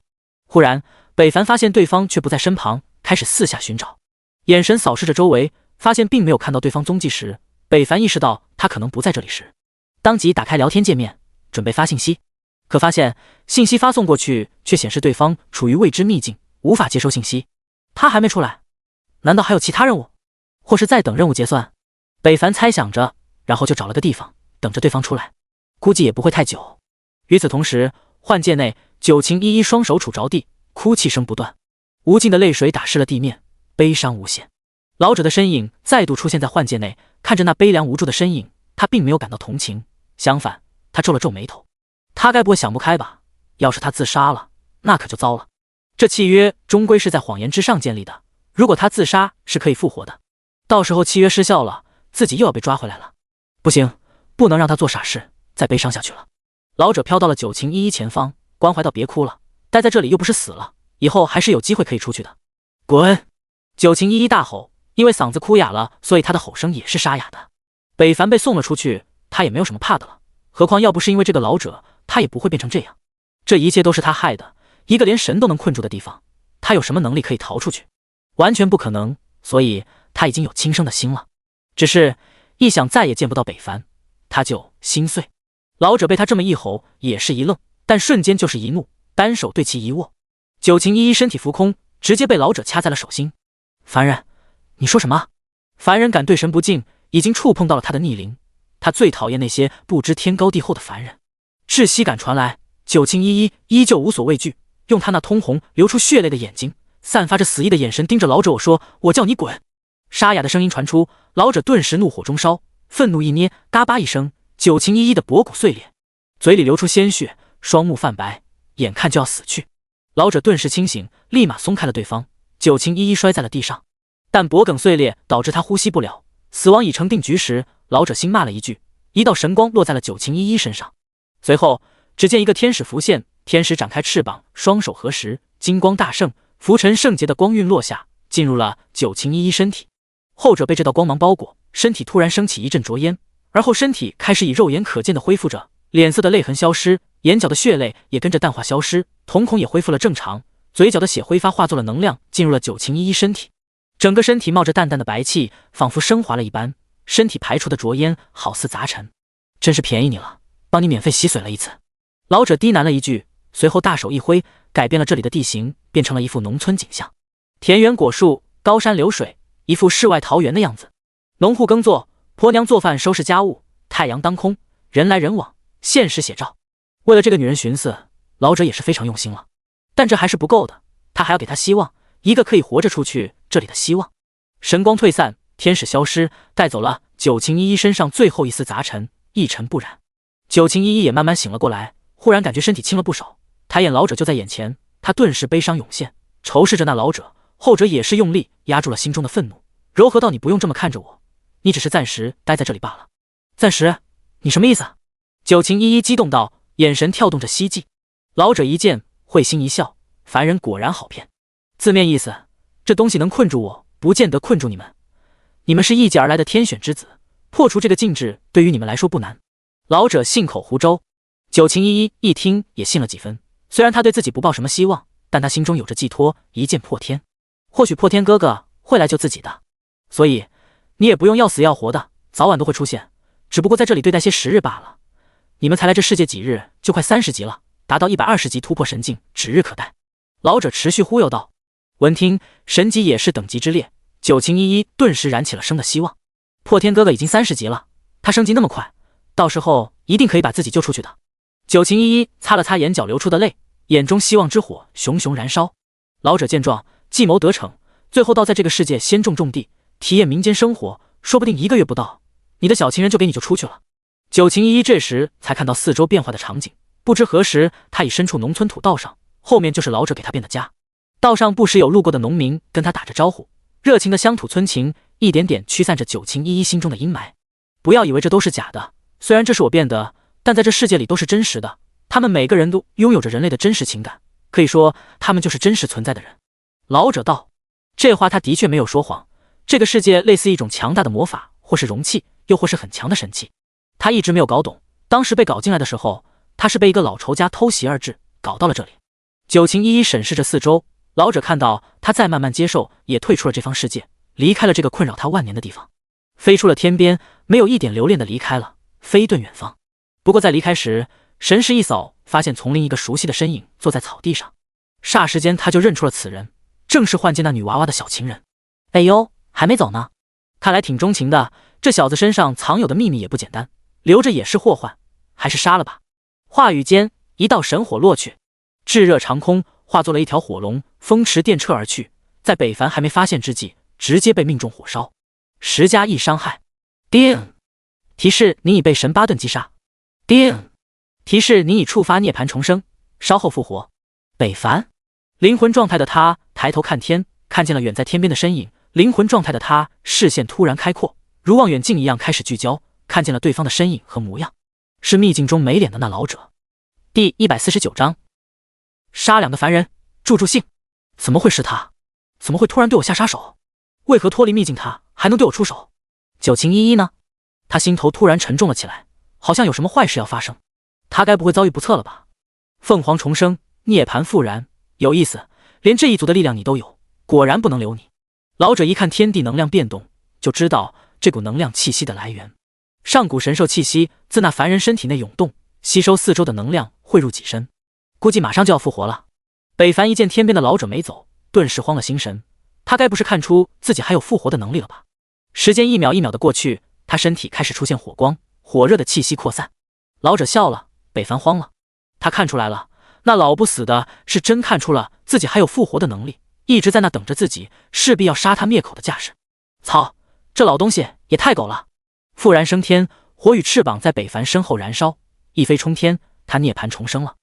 忽然北凡发现对方却不在身旁，开始四下寻找，眼神扫视着周围，发现并没有看到对方踪迹时，北凡意识到他可能不在这里时，当即打开聊天界面，准备发信息，可发现信息发送过去却显示对方处于未知秘境，无法接收信息。他还没出来，难道还有其他任务？或是在等任务结算？北凡猜想着，然后就找了个地方等着对方出来，估计也不会太久。与此同时，幻界内，九晴依依双手杵着地，哭泣声不断，无尽的泪水打湿了地面，悲伤无限。老者的身影再度出现在幻界内，看着那悲凉无助的身影，他并没有感到同情，相反，他皱了皱眉头。他该不会想不开吧？要是他自杀了，那可就糟了。这契约终归是在谎言之上建立的，如果他自杀是可以复活的，到时候契约失效了，自己又要被抓回来了。不行，不能让他做傻事，再悲伤下去了。老者飘到了九晴依依前方，关怀道：别哭了，待在这里又不是死了，以后还是有机会可以出去的。滚！九晴依依大吼，因为嗓子哭哑了，所以他的吼声也是沙哑的。北凡被送了出去，他也没有什么怕的了，何况要不是因为这个老者，他也不会变成这样。这一切都是他害的，一个连神都能困住的地方，他有什么能力可以逃出去？完全不可能，所以他已经有轻生的心了。只是一想再也见不到北凡，他就心碎。老者被他这么一吼，也是一愣，但瞬间就是一怒，单手对其一握。九晴依依身体浮空，直接被老者掐在了手心。凡人，你说什么？凡人敢对神不敬，已经触碰到了他的逆鳞。他最讨厌那些不知天高地厚的凡人。窒息感传来，九晴依依依旧无所畏惧，用他那通红流出血泪的眼睛，散发着死意的眼神盯着老者我说：我叫你滚！沙哑的声音传出，老者顿时怒火中烧，愤怒一捏，嘎巴一声，九晴依依的脖骨碎裂，嘴里流出鲜血，双目泛白，眼看就要死去。老者顿时清醒，立马松开了对方，九晴依依摔在了地上。但脖梗碎裂导致他呼吸不了，死亡已成定局时，老者心骂了一句，一道神光落在了九晴依依身上。随后，只见一个天使浮现，天使展开翅膀，双手合十，金光大盛，浮尘圣洁的光晕落下，进入了九晴依依身体。后者被这道光芒包裹，身体突然升起一阵灼烟，而后身体开始以肉眼可见的恢复着，脸色的泪痕消失，眼角的血泪也跟着淡化消失，瞳孔也恢复了正常，嘴角的血挥发化作了能量，进入了九晴依依身体。整个身体冒着淡淡的白气，仿佛升华了一般，身体排出的浊烟好似杂尘。真是便宜你了，帮你免费洗髓了一次。老者低喃了一句，随后大手一挥，改变了这里的地形，变成了一幅农村景象，田园果树，高山流水，一副世外桃源的样子。农户耕作，婆娘做饭收拾家务，太阳当空，人来人往，现实写照。为了这个女人寻思，老者也是非常用心了，但这还是不够的，他还要给她希望，一个可以活着出去这里的希望。神光退散，天使消失，带走了九晴依依身上最后一丝杂尘，一尘不染。九晴依依也慢慢醒了过来，忽然感觉身体轻了不少，抬眼老者就在眼前，他顿时悲伤涌现，仇视着那老者，后者也是用力压住了心中的愤怒，柔和道：你不用这么看着我，你只是暂时待在这里罢了。暂时？你什么意思？九晴依依激动道，眼神跳动着希冀。老者一见，会心一笑，凡人果然好骗。字面意思，这东西能困住我，不见得困住你们。你们是一劫而来的天选之子，破除这个禁制对于你们来说不难。老者信口胡诌。九晴依依一听也信了几分，虽然他对自己不抱什么希望，但他心中有着寄托，一剑破天。或许破天哥哥会来救自己的，所以你也不用要死要活的，早晚都会出现，只不过在这里对待些时日罢了。你们才来这世界几日，就快30级了，达到120级突破神境，指日可待。老者持续忽悠道。闻听神级也是等级之列，九晴依依顿时燃起了生的希望。破天哥哥已经30级了，他升级那么快，到时候一定可以把自己救出去的。九晴依依擦了擦眼角流出的泪，眼中希望之火熊熊燃烧。老者见状，计谋得逞，最后倒在这个世界先种地，体验民间生活，说不定1个月不到，你的小情人就给你救出去了。九晴依依这时才看到四周变化的场景，不知何时他已身处农村土道上，后面就是老者给他变的家。道上不时有路过的农民跟他打着招呼，热情的乡土村情一点点驱散着九晴依依心中的阴霾。不要以为这都是假的，虽然这是我变的，但在这世界里都是真实的，他们每个人都拥有着人类的真实情感，可以说他们就是真实存在的人。老者道。这话他的确没有说谎，这个世界类似一种强大的魔法，或是容器，又或是很强的神器。他一直没有搞懂，当时被搞进来的时候，他是被一个老仇家偷袭而至，搞到了这里。九晴依依审视着四周，老者看到他再慢慢接受，也退出了这方世界，离开了这个困扰他万年的地方，飞出了天边，没有一点留恋的离开了，飞遁远方。不过在离开时，神识一扫，发现丛林一个熟悉的身影坐在草地上，霎时间他就认出了此人，正是幻界那女娃娃的小情人。哎呦，还没走呢，看来挺钟情的，这小子身上藏有的秘密也不简单，留着也是祸患，还是杀了吧。话语间，一道神火落去，炙热长空，化作了一条火龙，风驰电掣而去，在北凡还没发现之际，直接被命中火烧，10+1伤害。叮！提示您已被神巴顿击杀。叮！提示您已触发涅槃重生，稍后复活。北凡灵魂状态的他抬头看天，看见了远在天边的身影，灵魂状态的他视线突然开阔，如望远镜一样开始聚焦，看见了对方的身影和模样，是秘境中没脸的那老者。第149章杀2个凡人，助兴。怎么会是他？怎么会突然对我下杀手？为何脱离秘境他还能对我出手？九晴依依呢？他心头突然沉重了起来，好像有什么坏事要发生，他该不会遭遇不测了吧？凤凰重生，涅槃复燃，有意思，连这一族的力量你都有，果然不能留你。老者一看天地能量变动，就知道这股能量气息的来源，上古神兽气息自那凡人身体内涌动，吸收四周的能量汇入己身，估计马上就要复活了。北凡一见天边的老者没走，顿时慌了心神，他该不是看出自己还有复活的能力了吧？时间一秒一秒的过去，他身体开始出现火光，火热的气息扩散。老者笑了，北凡慌了，他看出来了，那老不死的是真看出了自己还有复活的能力，一直在那等着自己，势必要杀他灭口的架势。操，这老东西也太狗了！复燃升天，火与翅膀在北凡身后燃烧，一飞冲天，他涅槃重生了，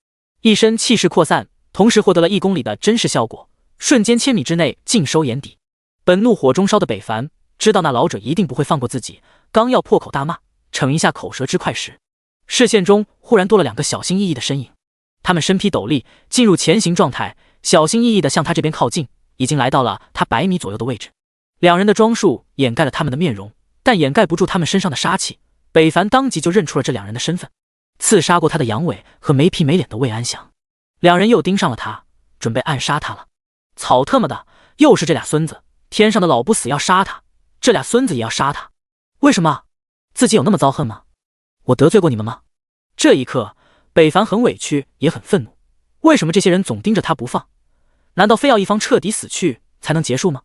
一身气势扩散，同时获得了1公里的真实效果，瞬间千米之内尽收眼底。本怒火中烧的北凡知道那老者一定不会放过自己，刚要破口大骂，逞一下口舌之快时，视线中忽然多了2个小心翼翼的身影。他们身披斗笠，进入前行状态，小心翼翼地向他这边靠近，已经来到了他100米左右的位置。2人的装束掩盖了他们的面容，但掩盖不住他们身上的杀气。北凡当即就认出了这2人的身份，刺杀过他的杨伟和没皮没脸的魏安祥。2人又盯上了他，准备暗杀他了。草特么的，又是这俩孙子！天上的老不死要杀他，这俩孙子也要杀他。为什么？自己有那么遭恨吗？我得罪过你们吗？这一刻，北凡很委屈，也很愤怒。为什么这些人总盯着他不放？难道非要一方彻底死去才能结束吗？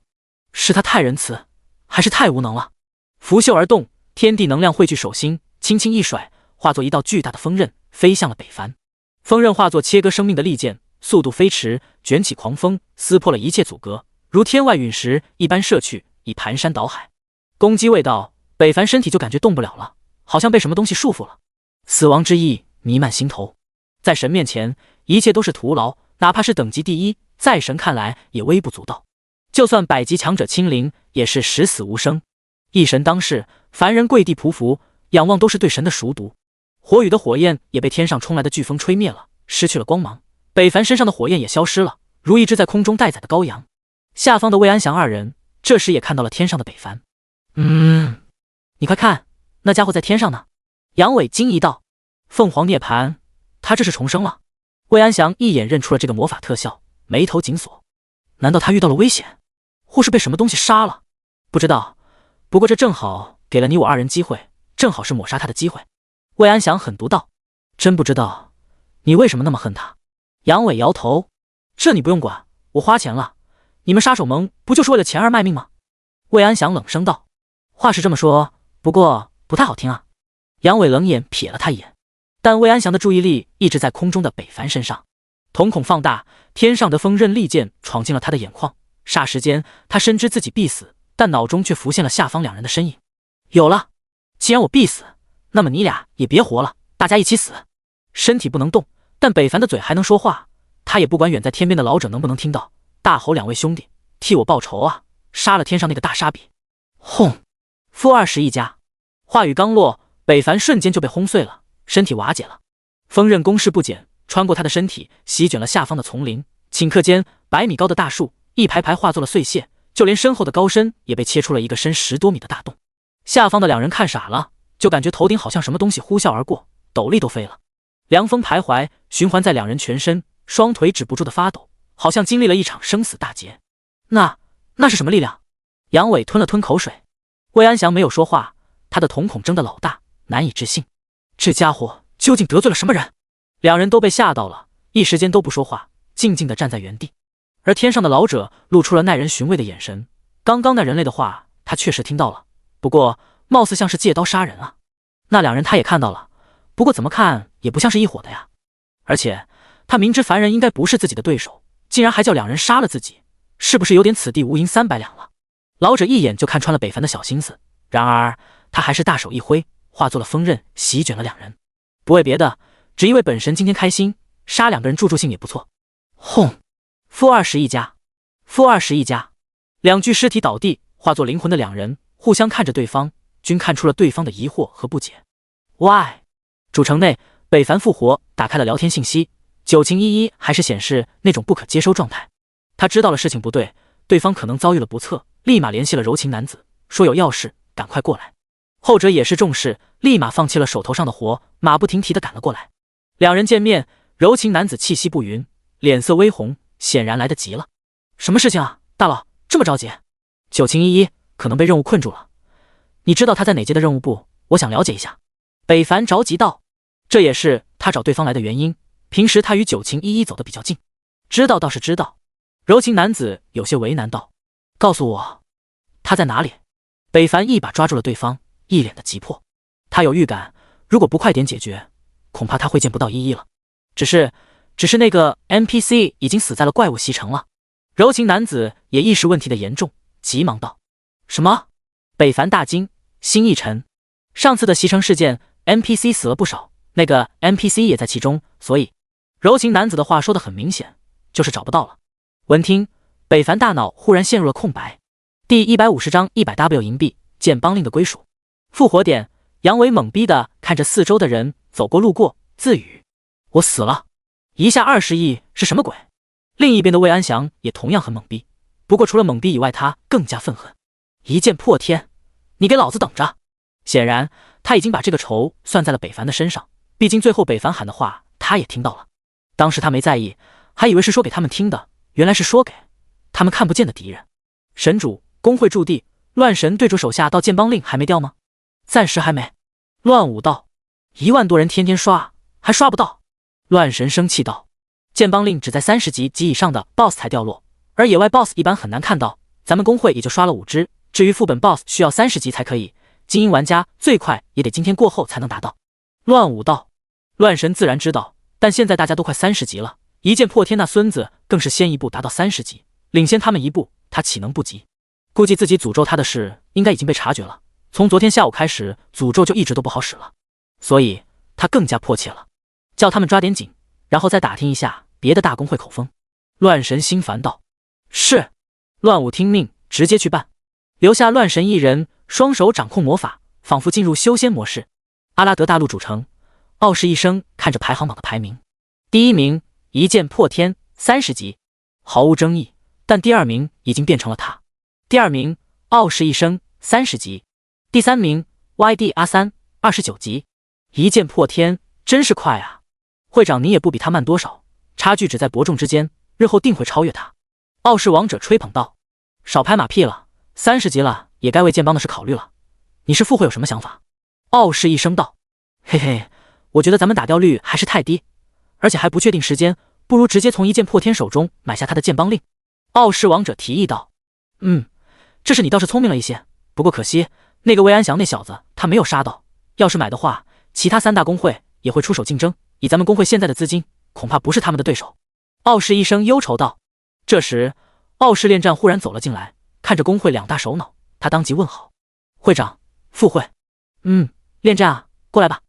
是他太仁慈，还是太无能了？拂袖而动，天地能量汇聚手心，轻轻一甩，化作一道巨大的锋刃，飞向了北凡。锋刃化作切割生命的利剑，速度飞驰，卷起狂风，撕破了一切阻隔，如天外陨石一般射去，以盘山倒海。攻击未到，北凡身体就感觉动不了了，好像被什么东西束缚了。死亡之意弥漫心头，在神面前，一切都是徒劳，哪怕是等级第一，在神看来也微不足道。就算100级强者亲临，也是十死无生。一神当世，凡人跪地匍匐，仰望都是对神的熟读。火雨的火焰也被天上冲来的飓风吹灭了，失去了光芒。北凡身上的火焰也消失了，如一只在空中待宰的羔羊。下方的魏安祥2人这时也看到了天上的北凡。你快看，那家伙在天上呢！杨伟惊疑道：“凤凰涅槃，他这是重生了？”魏安祥一眼认出了这个魔法特效，眉头紧锁。难道他遇到了危险，或是被什么东西杀了？不知道，不过这正好给了你我2人机会，正好是抹杀他的机会。魏安祥狠毒道：“真不知道你为什么那么恨他？”杨伟摇头：“这你不用管，我花钱了，你们杀手盟不就是为了钱而卖命吗？”魏安祥冷声道：“话是这么说，不过不太好听啊。”杨伟冷眼瞥了他一眼，但魏安祥的注意力一直在空中的北凡身上，瞳孔放大，天上的锋刃利剑闯进了他的眼眶。霎时间，他深知自己必死，但脑中却浮现了下方2人的身影。有了，既然我必死，那么你俩也别活了，大家一起死。身体不能动，但北凡的嘴还能说话，他也不管远在天边的老者能不能听到，大吼：“2位兄弟，替我报仇啊！杀了天上那个大沙比！”轰！负21加。话语刚落，北凡瞬间就被轰碎了，身体瓦解了。锋刃攻势不减，穿过他的身体，席卷了下方的丛林。顷刻间，100米高的大树一排排化作了碎屑，就连身后的高身也被切出了一个深10多米的大洞。下方的2人看傻了，就感觉头顶好像什么东西呼啸而过，斗笠都飞了。凉风徘徊，循环在2人全身，双腿止不住的发抖，好像经历了一场生死大劫。那是什么力量？杨伟吞了吞口水。魏安祥没有说话，他的瞳孔睁得老大，难以置信。这家伙究竟得罪了什么人？2人都被吓到了，一时间都不说话，静静地站在原地。而天上的老者露出了耐人寻味的眼神，刚刚那人类的话他确实听到了，不过貌似像是借刀杀人啊。那2人他也看到了，不过怎么看也不像是一伙的呀。而且他明知凡人应该不是自己的对手，竟然还叫2人杀了自己，是不是有点此地无银300两了？老者一眼就看穿了北凡的小心思，然而他还是大手一挥，化作了锋刃，席卷了2人。不为别的，只因为本神今天开心，杀2个人助助兴也不错。轰！负21加，负21加。2具尸体倒地，化作灵魂的2人互相看着对方，均看出了对方的疑惑和不解。喂！主城内，北凡复活，打开了聊天信息，九情依依还是显示那种不可接收状态。他知道了事情不对，对方可能遭遇了不测，立马联系了柔情男子，说有要事，赶快过来。后者也是重视，立马放弃了手头上的活，马不停蹄地赶了过来。2人见面，柔情男子气息不匀，脸色微红，显然来得急了。什么事情啊，大佬，这么着急？九情依依可能被任务困住了，你知道他在哪阶的任务部？我想了解一下。北凡着急道，这也是他找对方来的原因。平时他与九情依依走得比较近，知道倒是知道。柔情男子有些为难道，告诉我他在哪里？北凡一把抓住了对方，一脸的急迫。他有预感，如果不快点解决，恐怕他会见不到依依了。只是那个 NPC 已经死在了怪物袭城了。柔情男子也意识问题的严重，急忙道：什么？北凡大惊，心一沉。上次的袭城事件 NPC 死了不少，那个 NPC 也在其中，所以柔情男子的话说得很明显，就是找不到了。闻听，北凡大脑忽然陷入了空白。第150章100W 银币，剑邦令的归属。复活点，杨伟懵逼的看着四周的人走过路过，自语：我死了，一下20亿是什么鬼？另一边的魏安祥也同样很懵逼，不过除了懵逼以外，他更加愤恨。一剑破天，你给老子等着！显然他已经把这个仇算在了北凡的身上，毕竟最后北凡喊的话他也听到了。当时他没在意，还以为是说给他们听的，原来是说给他们看不见的敌人。神主，工会驻地，乱神对着手下道剑邦令还没掉吗？暂时还没。乱舞道，1万多人天天刷，还刷不到。乱神生气道，剑邦令只在30级及以上的 BOSS 才掉落，而野外 BOSS 一般很难看到，咱们工会也就刷了5只，至于副本 BOSS 需要30级才可以，精英玩家最快也得今天过后才能达到。乱舞道，乱神自然知道，但现在大家都快30级了，一剑破天那孙子更是先一步达到30级，领先他们一步，他岂能不急？估计自己诅咒他的事应该已经被察觉了，从昨天下午开始，诅咒就一直都不好使了，所以他更加迫切了，叫他们抓点紧，然后再打听一下别的大公会口风。乱神心烦道：是。乱舞听命，直接去办，留下乱神一人，双手掌控魔法，仿佛进入修仙模式。阿拉德大陆主城，傲视一生看着排行榜的排名，第一名一剑破天30级，毫无争议，但第二名已经变成了他。第二名傲视一生30级，第三名 YD 阿三29级，一剑破天真是快啊！会长你也不比他慢多少，差距只在伯仲之间，日后定会超越他。傲视王者吹捧道：少拍马屁了，30级了也该为剑邦的事考虑了，你是副会有什么想法？傲视一生道：嘿嘿，我觉得咱们打掉率还是太低，而且还不确定时间，不如直接从一剑破天手中买下他的剑邦令。傲视王者提议道：这事你倒是聪明了一些，不过可惜那个魏安祥那小子他没有杀到，要是买的话，其他3大公会也会出手竞争，以咱们公会现在的资金，恐怕不是他们的对手。傲视一生忧愁道。这时傲视恋战忽然走了进来，看着公会2大首脑，他当即问好：会长，副会。恋战啊，过来吧。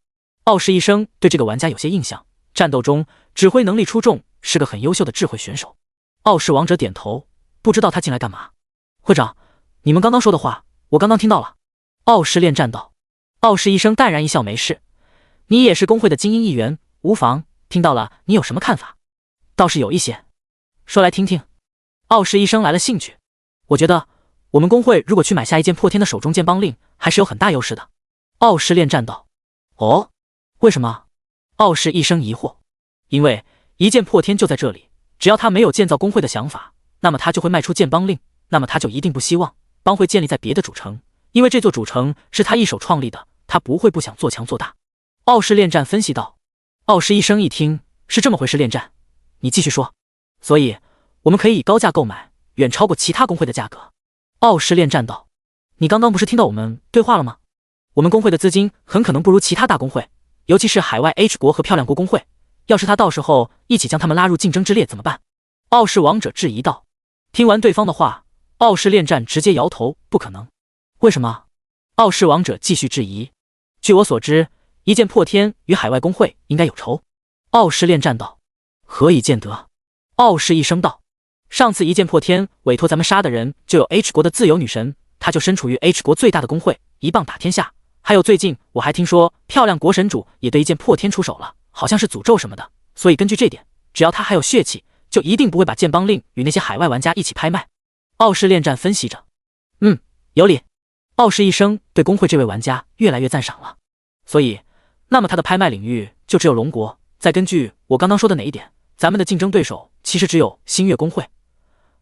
傲视一生对这个玩家有些印象，战斗中指挥能力出众，是个很优秀的智慧选手。傲视王者点头，不知道他进来干嘛。会长，你们刚刚说的话，我刚刚听到了。傲视恋战道。傲视一生淡然一笑，没事，你也是公会的精英一员，无妨，听到了你有什么看法？倒是有一些，说来听听。傲视一生来了兴趣，我觉得我们公会如果去买下一剑破天的手中剑邦令，还是有很大优势的。傲视恋战道。哦，为什么？傲视一生疑惑。因为一剑破天就在这里，只要他没有建造公会的想法，那么他就会卖出剑邦令，那么他就一定不希望帮会建立在别的主城，因为这座主城是他一手创立的，他不会不想做强做大。傲视恋战分析道。傲视一生一听是这么回事，恋战你继续说。所以我们可以以高价购买，远超过其他公会的价格。傲视恋战道。你刚刚不是听到我们对话了吗？我们公会的资金很可能不如其他大公会，尤其是海外 H 国和漂亮国公会，要是他到时候一起将他们拉入竞争之列怎么办？傲视王者质疑道。听完对方的话，傲视恋战直接摇头，不可能。为什么？傲视王者继续质疑。据我所知，一剑破天与海外公会应该有仇。傲视恋战道。何以见得？傲视一生道。上次一剑破天委托咱们杀的人就有 H 国的自由女神，她就身处于 H 国最大的公会，一棒打天下。还有最近我还听说漂亮国神主也对一剑破天出手了，好像是诅咒什么的，所以根据这点，只要他还有血气，就一定不会把剑邦令与那些海外玩家一起拍卖。傲视恋战分析着。有理。傲视一生对公会这位玩家越来越赞赏了，所以那么他的拍卖领域就只有龙国。再根据我刚刚说的哪一点，咱们的竞争对手其实只有星月公会，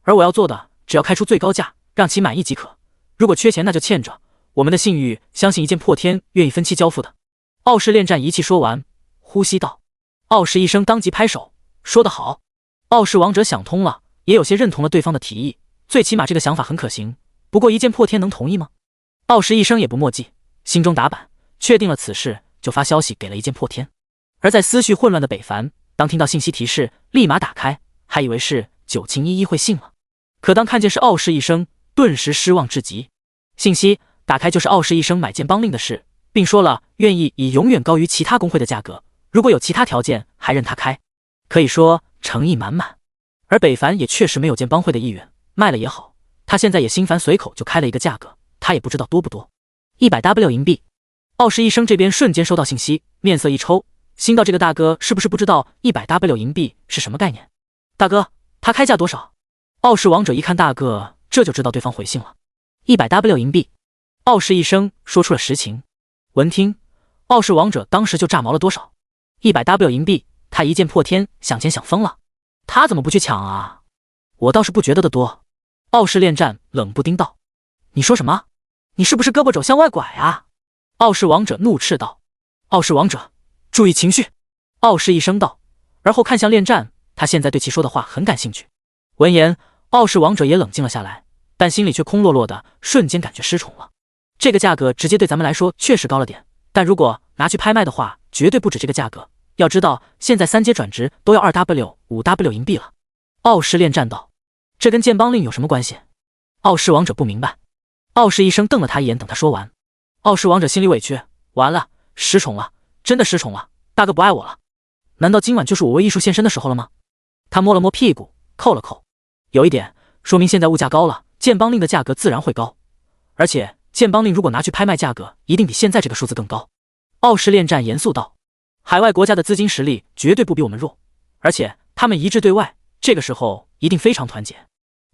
而我要做的只要开出最高价，让其满意即可，如果缺钱那就欠着，我们的信誉相信一剑破天愿意分期交付的。傲视恋战一气说完，呼吸道。傲视一生当即拍手，说得好。傲视王者想通了，也有些认同了对方的提议，最起码这个想法很可行，不过一剑破天能同意吗？傲视一生也不墨迹，心中打板，确定了此事就发消息给了一剑破天。而在思绪混乱的北凡，当听到信息提示，立马打开，还以为是9011会信了，可当看见是傲视一生，顿时失望至极。信息打开就是傲视一生买剑邦令的事，并说了愿意以永远高于其他公会的价格，如果有其他条件还任他开，可以说诚意满满。而北凡也确实没有剑邦会的意愿，卖了也好，他他现在也心烦，随口就开了一个价格，他也不知道多不多，100W 银币。傲视一生这边瞬间收到信息，面色一抽，心道这个大哥是不是不知道100W 银币是什么概念？大哥，他开价多少？傲视王者一看大哥，这就知道对方回信了，100W 银币。傲视一生说出了实情。闻听，傲视王者当时就炸毛了。多少？100W 银币，他一剑破天，想钱想疯了。他怎么不去抢啊？我倒是不觉得的多。傲视恋战冷不丁道：“你说什么？你是不是胳膊肘向外拐啊？”傲视王者怒斥道：“傲视王者，注意情绪！”傲视一声道，而后看向恋战，他现在对其说的话很感兴趣。闻言，傲视王者也冷静了下来，但心里却空落落的，瞬间感觉失宠了。这个价格直接对咱们来说确实高了点，但如果拿去拍卖的话，绝对不止这个价格。要知道，现在3阶转职都要2W、5W 银币了。傲视恋战道：“这跟剑邦令有什么关系？”傲视王者不明白。傲视一生瞪了他一眼，等他说完。傲视王者心里委屈，完了，失宠了，真的失宠了，大哥不爱我了。难道今晚就是我为艺术献身的时候了吗？他摸了摸屁股，扣了扣。有一点，说明现在物价高了，剑邦令的价格自然会高，而且剑邦令如果拿去拍卖，价格一定比现在这个数字更高。傲视恋战严肃道：“海外国家的资金实力绝对不比我们弱，而且他们一致对外，这个时候一定非常团结。”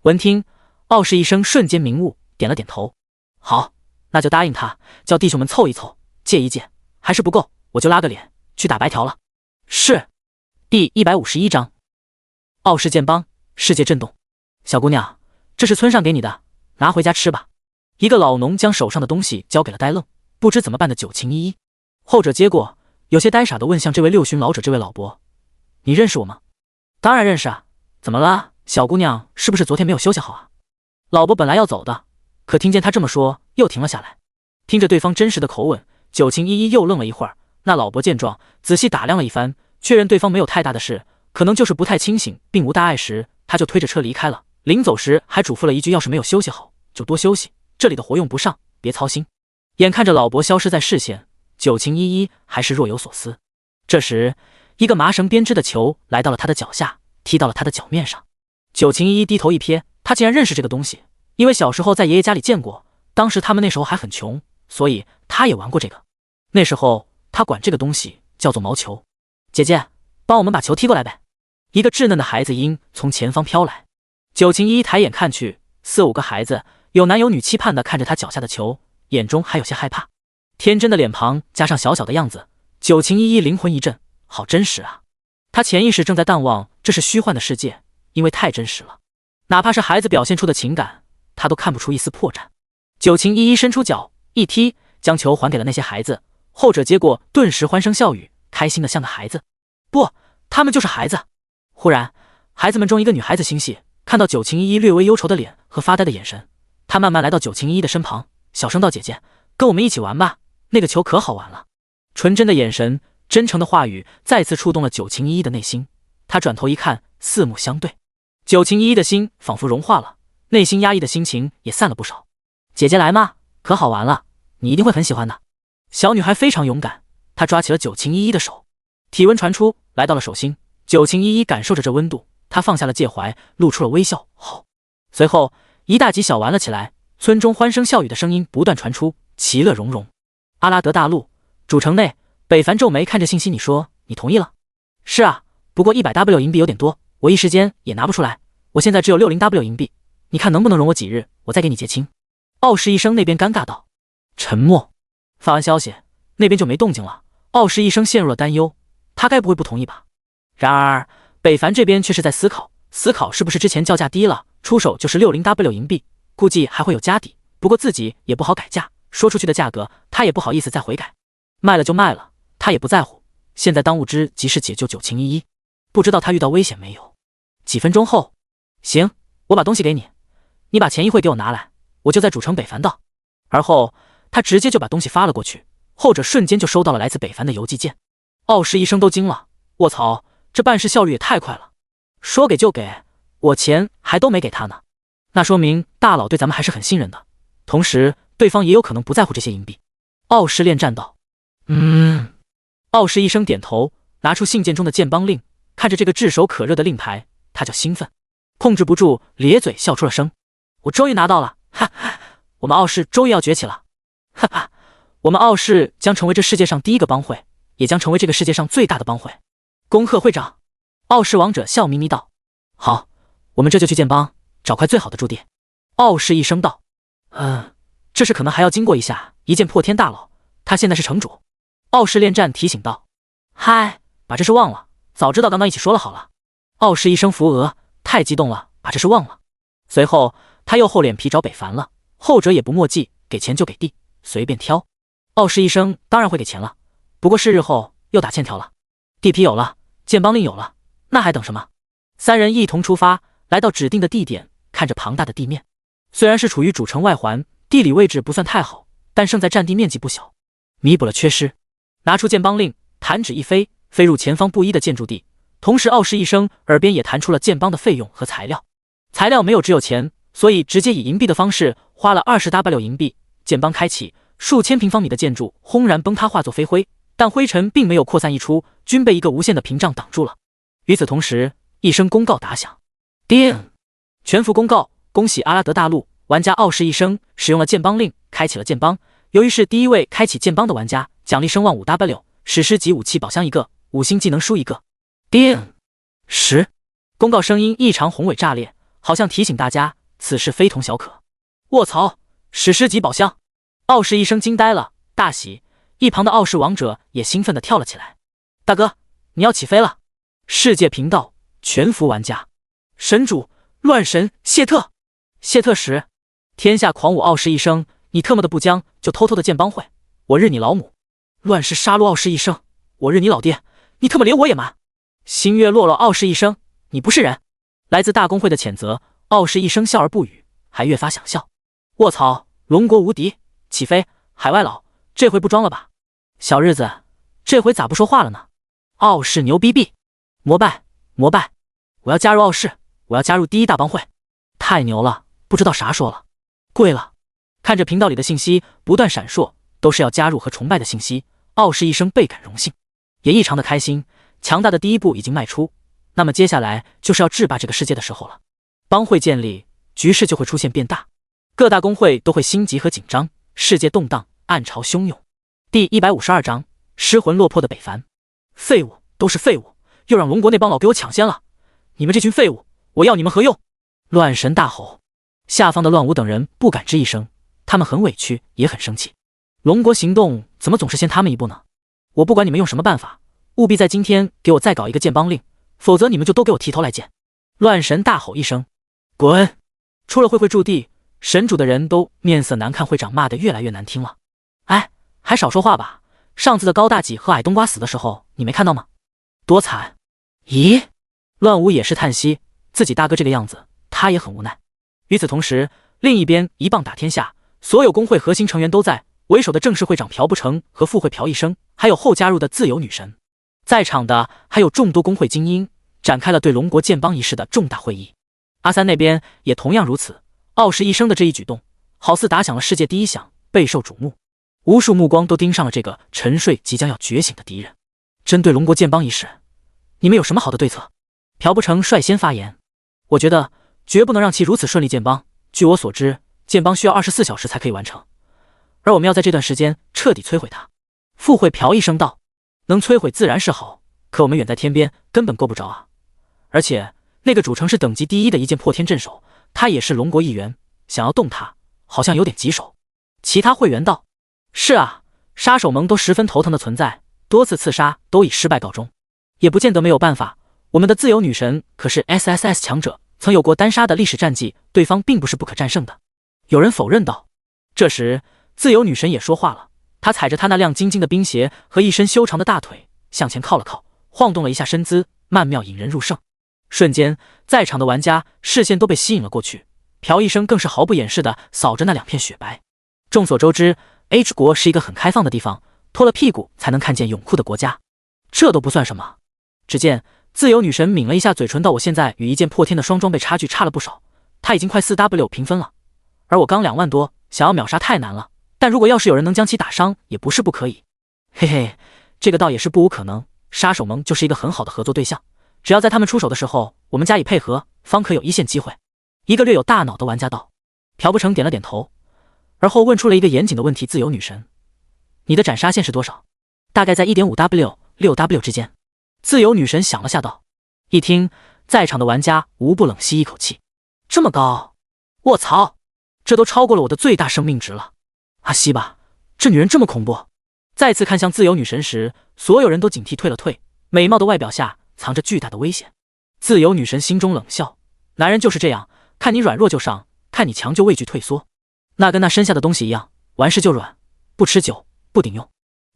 闻听，傲视一生瞬间明悟，点了点头。好，那就答应他，叫弟兄们凑一凑，借一借，还是不够，我就拉个脸去打白条了。是。第151章，傲视剑邦，世界震动。小姑娘，这是村上给你的，拿回家吃吧。一个老农将手上的东西交给了呆愣不知怎么办的九晴依依，后者接过，有些呆傻的问向这位六旬老者：“这位老伯，你认识我吗？”“当然认识啊，怎么了？小姑娘是不是昨天没有休息好啊？”老伯本来要走的，可听见他这么说，又停了下来。听着对方真实的口吻，九晴依依又愣了一会儿。那老伯见状，仔细打量了一番，确认对方没有太大的事，可能就是不太清醒，并无大碍时，他就推着车离开了。临走时还嘱咐了一句：“要是没有休息好，就多休息，这里的活用不上，别操心。”眼看着老伯消失在视线，九晴依依还是若有所思。这时，一个麻绳编织的球来到了他的脚下，踢到了他的脚面上。九晴依依低头一瞥，他竟然认识这个东西，因为小时候在爷爷家里见过，当时他们那时候还很穷，所以他也玩过这个。那时候他管这个东西叫做毛球。姐姐，帮我们把球踢过来呗。一个稚嫩的孩子音从前方飘来。九晴依依抬眼看去，4、5个孩子有男有女期盼地看着他脚下的球，眼中还有些害怕。天真的脸庞加上小小的样子，九晴依依灵魂一震，好真实啊。他潜意识正在淡忘这是虚幻的世界，因为太真实了，哪怕是孩子表现出的情感，他都看不出一丝破绽。九晴依依伸出脚一踢，将球还给了那些孩子，后者接过，顿时欢声笑语，开心的像个孩子。不，他们就是孩子。忽然，孩子们中一个女孩子心细，看到九晴依依略微忧愁的脸和发呆的眼神，她慢慢来到九晴依依的身旁，小声道：“姐姐，跟我们一起玩吧，那个球可好玩了。”纯真的眼神，真诚的话语，再次触动了九晴依依的内心。她转头一看，四目相对，九晴依依的心仿佛融化了，内心压抑的心情也散了不少。姐姐来嘛，可好玩了，你一定会很喜欢的。小女孩非常勇敢，她抓起了九晴依依的手，体温传出，来到了手心。九晴依依感受着这温度，她放下了介怀，露出了微笑。好，随后一大几小玩了起来，村中欢声笑语的声音不断传出，其乐融融。阿拉德大陆主城内，北凡皱眉看着信息：“你说你同意了？”“是啊，不过100W 银币有点多，我一时间也拿不出来，我现在只有60W 银币，你看能不能容我几日，我再给你结清。”傲视一生那边尴尬道。沉默。发完消息，那边就没动静了。傲视一生陷入了担忧，他该不会不同意吧？然而北凡这边却是在思考是不是之前叫价低了，出手就是60W 银币，估计还会有家底，不过自己也不好改价，说出去的价格他也不好意思再悔改，卖了就卖了，他也不在乎。现在当务之急是解救九晴依依，不知道他遇到危险没有。几分钟后，行，我把东西给你，你把钱一会给我拿来，我就在主城北凡道。而后他直接就把东西发了过去，后者瞬间就收到了来自北凡的邮寄件。傲视一生都惊了，卧槽，这办事效率也太快了，说给就给，我钱还都没给他呢，那说明大佬对咱们还是很信任的，同时对方也有可能不在乎这些银币。傲视恋战道。傲视一生点头，拿出信件中的剑邦令，看着这个炙手可热的令牌，他叫兴奋，控制不住咧嘴笑出了声。我终于拿到了！哈哈，我们傲视终于要崛起了！哈哈，我们傲视将成为这世界上第一个帮会，也将成为这个世界上最大的帮会。恭贺会长！傲视王者笑眯眯道：“好，我们这就去建邦，找块最好的驻地。”傲视一声道：“这事可能还要经过一剑破天大佬，他现在是城主。”傲视恋战提醒道：“嗨，把这事忘了，早知道刚刚一起说了好了。”傲视一声扶额，太激动了，把这事忘了。随后他又厚脸皮找北凡了，后者也不墨迹，给钱就给地，随便挑。傲视一声当然会给钱了，不过是日后又打欠条了。地皮有了，建邦令有了，那还等什么？三人一同出发，来到指定的地点，看着庞大的地面，虽然是处于主城外环，地理位置不算太好，但胜在占地面积不小，弥补了缺失。拿出建邦令，弹指一飞，飞入前方不一的建筑地，同时傲视一声耳边也弹出了建邦的费用和材料。材料没有只有钱，所以直接以银币的方式花了20W 银币。建邦开启，数千平方米的建筑轰然崩塌，化作飞灰，但灰尘并没有扩散溢出，均被一个无限的屏障挡住了。与此同时，一声公告打响，叮！全服公告，恭喜阿拉德大陆玩家傲视一声使用了建邦令，开启了建邦。由于是第一位开启建邦的玩家，奖励声望 5W， 史诗级武器宝箱一个，5星技能书一个。叮！10！公告声音异常宏伟炸裂，好像提醒大家此事非同小可。卧槽，史诗级宝箱！傲视一声惊呆了，大喜。一旁的傲视王者也兴奋地跳了起来。大哥，你要起飞了！世界频道全服玩家，神主乱神谢特，谢特时，天下狂舞傲视一声，你特么的不将就偷偷的建帮会，我日你老母！乱世杀戮傲视一声，我日你老爹！你特么连我也瞒！星月落落傲视一声，你不是人！来自大公会的谴责，傲视一声笑而不语，还越发想笑。卧槽，龙国无敌，起飞！海外佬，这回不装了吧？小日子，这回咋不说话了呢？傲视牛逼逼！膜拜膜拜！我要加入傲视，我要加入第一大帮会！太牛了，不知道啥说了。跪了！看着频道里的信息不断闪烁，都是要加入和崇拜的信息，傲视一声倍感荣幸，也异常的开心。强大的第一步已经迈出，那么接下来就是要制霸这个世界的时候了。帮会建立，局势就会出现变大，各大公会都会心急和紧张，世界动荡，暗潮汹涌。第152章，失魂落魄的北凡。废物，都是废物，又让龙国那帮老给我抢先了！你们这群废物，我要你们何用？乱神大吼，下方的乱舞等人不敢吱一声，他们很委屈，也很生气。龙国行动怎么总是先他们一步呢？我不管你们用什么办法，务必在今天给我再搞一个建邦令，否则你们就都给我剃头来见！乱神大吼一声，滚！出了会驻地，神主的人都面色难看，会长骂得越来越难听了。哎，还少说话吧！上次的高大几和矮冬瓜死的时候，你没看到吗？多惨！咦？乱舞也是叹息，自己大哥这个样子，他也很无奈。与此同时，另一边一棒打天下，所有工会核心成员都在，为首的正式会长朴不成和副会朴一生，还有后加入的自由女神，在场的还有众多工会精英，展开了对龙国建邦一事的重大会议。阿三那边也同样如此，傲视一生的这一举动，好似打响了世界第一响，备受瞩目。无数目光都盯上了这个沉睡即将要觉醒的敌人。针对龙国建邦一事，你们有什么好的对策？朴不成率先发言。我觉得绝不能让其如此顺利建邦。据我所知，建邦需要24小时才可以完成，而我们要在这段时间彻底摧毁它。副会朴一声道：能摧毁自然是好，可我们远在天边，根本够不着啊。而且那个主城是等级第一的一剑破天镇守，他也是龙国一员，想要动他，好像有点棘手。其他会员道：是啊，杀手盟都十分头疼的存在，多次刺杀都以失败告终，也不见得没有办法。我们的自由女神可是 SSS 强者，曾有过单杀的历史战绩，对方并不是不可战胜的。有人否认道。这时自由女神也说话了，她踩着她那亮晶晶的冰鞋和一身修长的大腿向前靠了靠，晃动了一下身姿，曼妙引人入胜。瞬间在场的玩家视线都被吸引了过去，朴一生更是毫不掩饰地扫着那两片雪白。众所周知， H 国是一个很开放的地方，脱了屁股才能看见泳裤的国家。这都不算什么。只见自由女神抿了一下嘴唇道：我现在与一剑破天的双装备差距差了不少，他已经快 4W 评分了，而我刚2万多，想要秒杀太难了，但如果要是有人能将其打伤，也不是不可以。嘿嘿，这个倒也是不无可能，杀手盟就是一个很好的合作对象，只要在他们出手的时候，我们加以配合，方可有一线机会。一个略有大脑的玩家道。朴不成点了点头，而后问出了一个严谨的问题：自由女神，你的斩杀线是多少？大概在 1.5W、6W 之间。自由女神想了下道。一听，在场的玩家无不冷吸一口气，这么高，卧槽，这都超过了我的最大生命值了。阿西吧，这女人这么恐怖。再次看向自由女神时，所有人都警惕退了退，美貌的外表下藏着巨大的危险。自由女神心中冷笑，男人就是这样，看你软弱就上，看你强就畏惧退缩，那跟那身下的东西一样，完事就软，不持久，不顶用。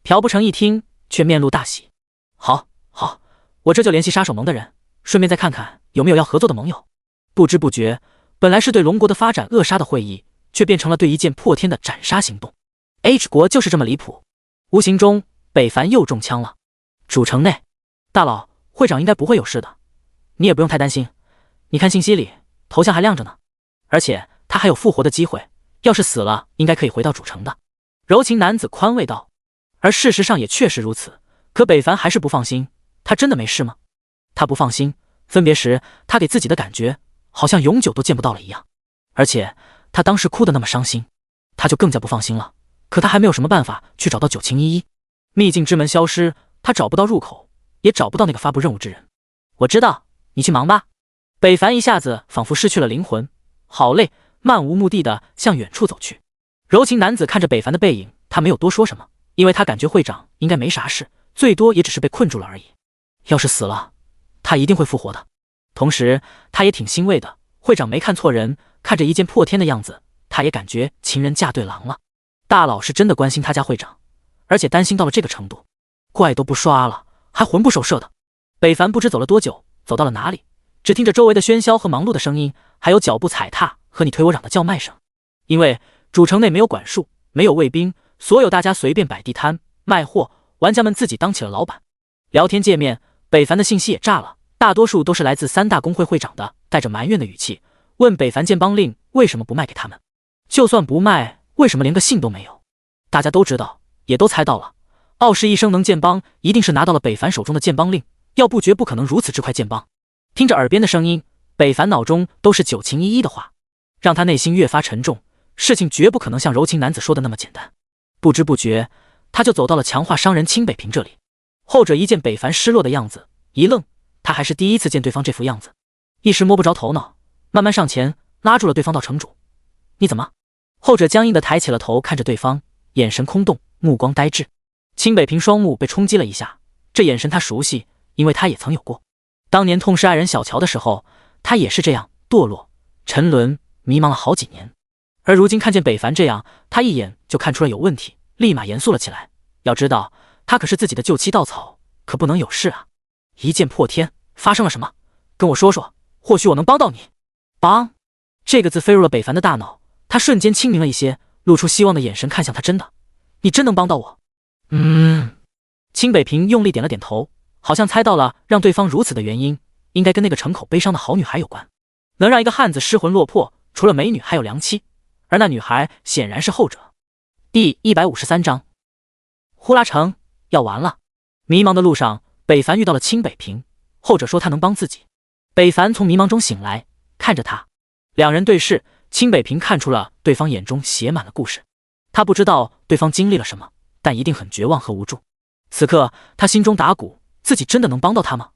朴不成一听，却面露大喜，好，好，我这就联系杀手盟的人，顺便再看看有没有要合作的盟友。不知不觉，本来是对龙国的发展扼杀的会议，却变成了对一剑破天的斩杀行动。H 国就是这么离谱。无形中，北凡又中枪了。主城内，大佬，会长应该不会有事的，你也不用太担心。你看信息里，头像还亮着呢，而且他还有复活的机会，要是死了，应该可以回到主城的。柔情男子宽慰道。而事实上也确实如此，可北凡还是不放心，他真的没事吗？他不放心，分别时他给自己的感觉好像永久都见不到了一样，而且他当时哭得那么伤心，他就更加不放心了。可他还没有什么办法去找到九晴依依，秘境之门消失，他找不到入口，也找不到那个发布任务之人。我知道，你去忙吧。北凡一下子仿佛失去了灵魂，好累，漫无目的的向远处走去。柔情男子看着北凡的背影，他没有多说什么，因为他感觉会长应该没啥事，最多也只是被困住了而已。要是死了，他一定会复活的。同时他也挺欣慰的，会长没看错人，看着一剑破天的样子，他也感觉情人嫁对郎了。大佬是真的关心他家会长，而且担心到了这个程度，怪都不刷了，还魂不守舍的。北凡不知走了多久，走到了哪里，只听着周围的喧嚣和忙碌的声音，还有脚步踩踏和你推我嚷的叫卖声。因为主城内没有管束，没有卫兵，所有大家随便摆地摊卖货，玩家们自己当起了老板。聊天界面，北凡的信息也炸了，大多数都是来自三大公会会长的，带着埋怨的语气，问北凡剑帮令为什么不卖给他们，就算不卖，为什么连个信都没有？大家都知道，也都猜到了，傲视一生能剑帮，一定是拿到了北凡手中的剑帮令，要不绝不可能如此之快剑帮。听着耳边的声音，北凡脑中都是九晴依依的话，让他内心越发沉重。事情绝不可能像柔情男子说的那么简单。不知不觉，他就走到了强化商人清北平这里。后者一见北凡失落的样子，一愣，他还是第一次见对方这副样子，一时摸不着头脑，慢慢上前拉住了对方道：城主，你怎么？后者僵硬的抬起了头，看着对方，眼神空洞，目光呆滞。清北平双目被冲击了一下，这眼神他熟悉，因为他也曾有过。当年痛失爱人小乔的时候，他也是这样堕落、沉沦、迷茫了好几年。而如今看见北凡这样，他一眼就看出了有问题，立马严肃了起来。要知道，他可是自己的救妻稻草，可不能有事啊！一剑破天，发生了什么？跟我说说，或许我能帮到你。帮这个字飞入了北凡的大脑，他瞬间清明了一些，露出希望的眼神看向他：真的，你真能帮到我？清北平用力点了点头，好像猜到了让对方如此的原因，应该跟那个城口悲伤的好女孩有关。能让一个汉子失魂落魄，除了美女还有良妻，而那女孩显然是后者。第153章，呼啦城要完了。迷茫的路上，北凡遇到了清北平，后者说他能帮自己。北凡从迷茫中醒来，看着他，两人对视，清北平看出了对方眼中写满了故事。他不知道对方经历了什么，但一定很绝望和无助。此刻他心中打鼓，自己真的能帮到他吗？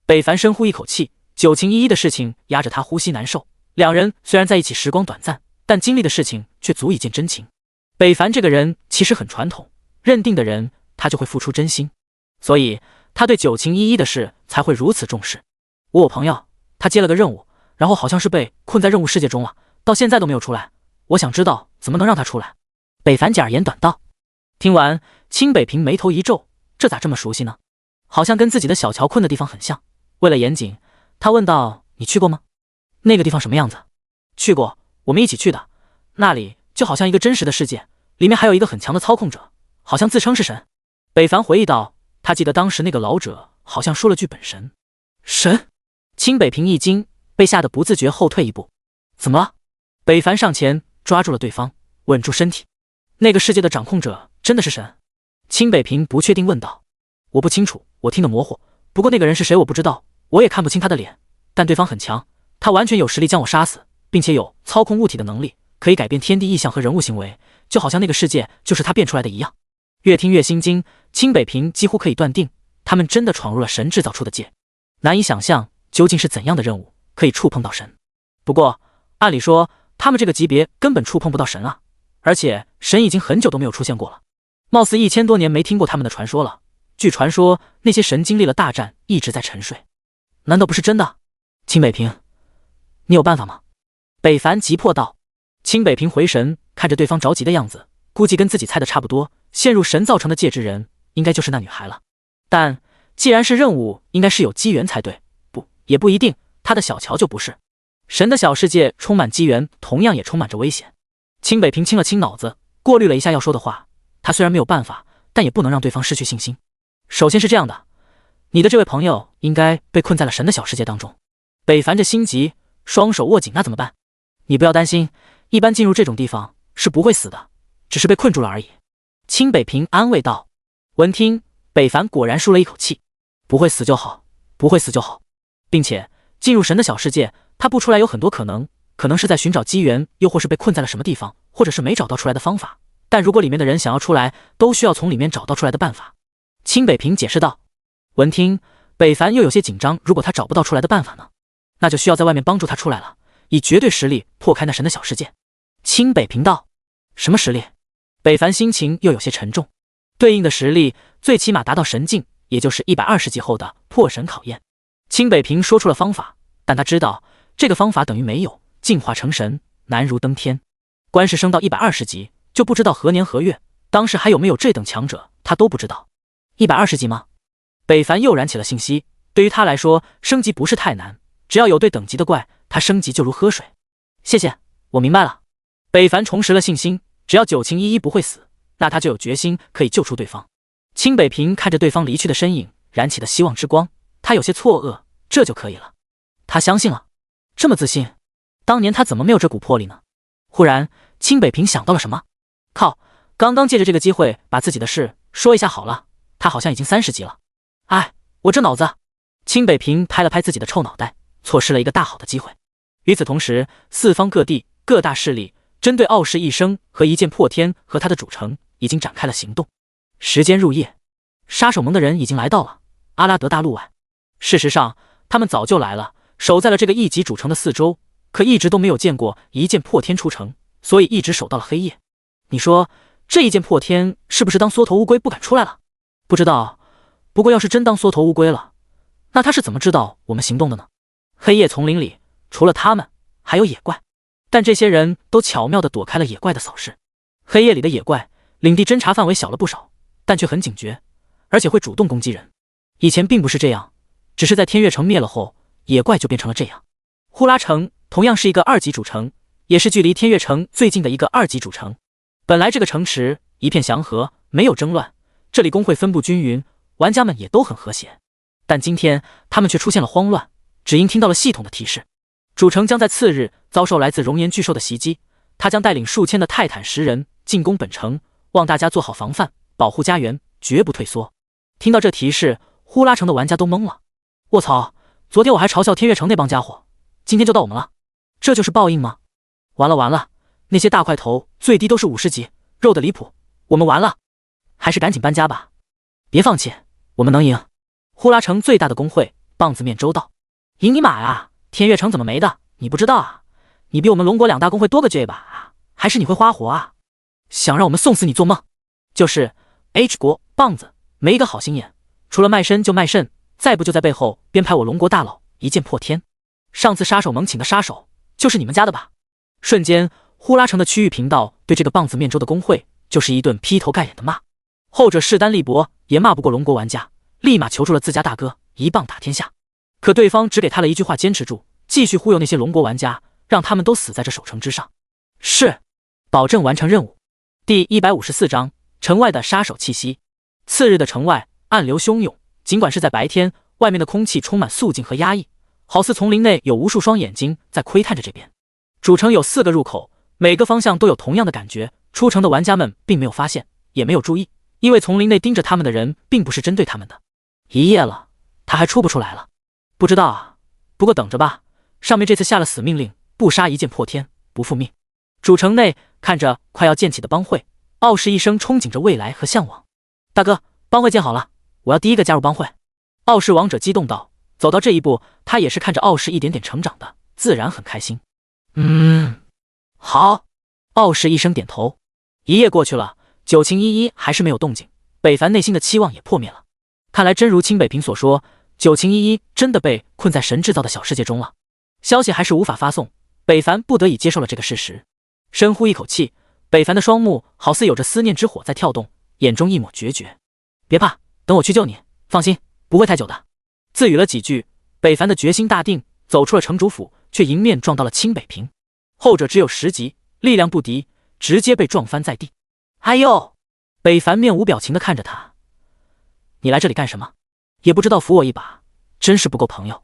北凡深呼一口气，九晴依依的事情压着他呼吸难受。两人虽然在一起时光短暂，但经历的事情却足以见真情。北凡这个人其实很传统，认定的人他就会付出真心，所以他对九晴依依的事才会如此重视。我朋友，他接了个任务，然后好像是被困在任务世界中了，到现在都没有出来。我想知道怎么能让他出来。北凡简而言短道。听完，清北平眉头一皱，这咋这么熟悉呢？好像跟自己的小乔困的地方很像。为了严谨，他问道：你去过吗？那个地方什么样子？去过，我们一起去的。那里就好像一个真实的世界，里面还有一个很强的操控者，好像自称是神。北凡回忆道，他记得当时那个老者好像说了句本神。神？清北平一惊，被吓得不自觉后退一步。怎么了？北凡上前抓住了对方，稳住身体。那个世界的掌控者真的是神？清北平不确定问道。我不清楚，我听得模糊，不过那个人是谁我不知道，我也看不清他的脸，但对方很强，他完全有实力将我杀死，并且有操控物体的能力，可以改变天地意象和人物行为，就好像那个世界就是他变出来的一样。越听越心惊，清北平几乎可以断定，他们真的闯入了神制造出的界。难以想象究竟是怎样的任务可以触碰到神。不过按理说他们这个级别根本触碰不到神啊，而且神已经很久都没有出现过了，貌似1000多年没听过他们的传说了。据传说那些神经历了大战一直在沉睡，难道不是真的？清北平，你有办法吗？北凡急迫道。清北平回神，看着对方着急的样子，估计跟自己猜的差不多，陷入神造成的界之人应该就是那女孩了。但既然是任务，应该是有机缘才对，不，也不一定，他的小乔就不是。神的小世界充满机缘，同样也充满着危险。清北平清了清脑子，过滤了一下要说的话，他虽然没有办法，但也不能让对方失去信心。首先是这样的，你的这位朋友应该被困在了神的小世界当中。北凡着心急，双手握紧，那怎么办？你不要担心，一般进入这种地方是不会死的，只是被困住了而已。清北平安慰道。闻听，北凡果然舒了一口气，不会死就好，不会死就好。并且进入神的小世界，他不出来有很多可能，可能是在寻找机缘，又或是被困在了什么地方，或者是没找到出来的方法。但如果里面的人想要出来，都需要从里面找到出来的办法。清北平解释道。闻听，北凡又有些紧张，如果他找不到出来的办法呢？那就需要在外面帮助他出来了，以绝对实力破开那神的小世界。清北平道。什么实力？北凡心情又有些沉重。对应的实力最起码达到神境，也就是120级后的破神考验。清北平说出了方法，但他知道这个方法等于没有，进化成神难如登天。官是升到120级，就不知道何年何月，当时还有没有这等强者，他都不知道。120级吗？北凡又燃起了信息，对于他来说，升级不是太难，只要有对等级的怪，他升级就如喝水。谢谢，我明白了。北凡重拾了信心，只要九晴依依不会死，那他就有决心可以救出对方。清北平看着对方离去的身影，燃起的希望之光，他有些错愕，这就可以了。他相信了，这么自信，当年他怎么没有这股魄力呢？忽然，清北平想到了什么，靠，刚刚借着这个机会把自己的事说一下好了，他好像已经30级了。哎，我这脑子！清北平拍了拍自己的臭脑袋，错失了一个大好的机会。与此同时，四方各地各大势力针对傲视一生和一剑破天和他的主城已经展开了行动。时间入夜，杀手盟的人已经来到了阿拉德大陆外。事实上，他们早就来了，守在了这个1级主城的四周，可一直都没有见过一剑破天出城，所以一直守到了黑夜。你说这一剑破天是不是当缩头乌龟不敢出来了？不知道，不过要是真当缩头乌龟了，那他是怎么知道我们行动的呢？黑夜丛林里除了他们还有野怪，但这些人都巧妙地躲开了野怪的扫视。黑夜里的野怪领地侦查范围小了不少，但却很警觉，而且会主动攻击人。以前并不是这样，只是在天月城灭了后，野怪就变成了这样。呼拉城同样是一个2级主城，也是距离天月城最近的一个2级主城。本来这个城池一片祥和，没有争乱，这里工会分布均匀，玩家们也都很和谐。但今天他们却出现了慌乱，只因听到了系统的提示，主城将在次日遭受来自熔岩巨兽的袭击，他将带领数千的泰坦10人进攻本城，望大家做好防范，保护家园，绝不退缩。听到这提示，呼拉城的玩家都懵了。卧槽，昨天我还嘲笑天月城那帮家伙，今天就到我们了，这就是报应吗？完了完了，那些大块头最低都是50级，肉的离谱，我们完了，还是赶紧搬家吧，别放弃，我们能赢。呼拉城最大的工会棒子面周道。赢你妈呀，天月城怎么没的？你不知道啊？你比我们龙国2大工会多个 J 吧？还是你会花活啊？想让我们送死你做梦？就是 H 国棒子没一个好心眼，除了卖身就卖肾，再不就在背后编排我龙国大佬一剑破天。上次杀手盟请的杀手就是你们家的吧？瞬间，呼拉城的区域频道对这个棒子面周的工会就是一顿劈头盖脸的骂。后者势单力薄，也骂不过龙国玩家，立马求助了自家大哥，一棒打天下。可对方只给他了一句话，坚持住，继续忽悠那些龙国玩家，让他们都死在这守城之上。是，保证完成任务。第154章，城外的杀手气息。次日的城外暗流汹涌，尽管是在白天，外面的空气充满肃静和压抑，好似丛林内有无数双眼睛在窥探着这边。主城有4个入口，每个方向都有同样的感觉，出城的玩家们并没有发现，也没有注意，因为丛林内盯着他们的人并不是针对他们的。一夜了，他还出不出来了？不知道啊，不过等着吧，上面这次下了死命令，不杀一剑破天，不复命。主城内看着快要建起的帮会，傲视一生憧憬着未来和向往。大哥，帮会建好了，我要第一个加入帮会。傲视王者激动道。走到这一步，他也是看着傲视一点点成长的，自然很开心。好。傲视一声点头。一夜过去了，九晴依依还是没有动静，北凡内心的期望也破灭了。看来真如清北平所说，九晴依依真的被困在神制造的小世界中了。消息还是无法发送，北凡不得已接受了这个事实。深呼一口气，北凡的双目好似有着思念之火在跳动，眼中一抹决绝。别怕，等我去救你，放心，不会太久的。自语了几句，北凡的决心大定，走出了城主府，却迎面撞到了清北平。后者只有10级，力量不敌，直接被撞翻在地。哎呦！北凡面无表情地看着他，你来这里干什么？也不知道扶我一把，真是不够朋友。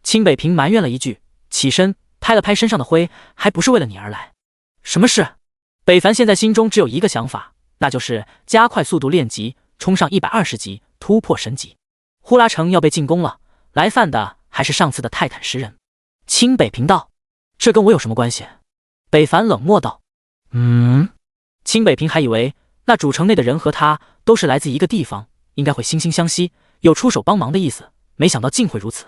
清北平埋怨了一句，起身拍了拍身上的灰，还不是为了你而来。什么事？北凡现在心中只有一个想法，那就是加快速度练级，冲上120级，突破神级。呼啦城要被进攻了，来犯的还是上次的泰坦10人。清北平道，这跟我有什么关系？北凡冷漠道。清北平还以为那主城内的人和他都是来自一个地方，应该会惺惺相惜，有出手帮忙的意思，没想到竟会如此。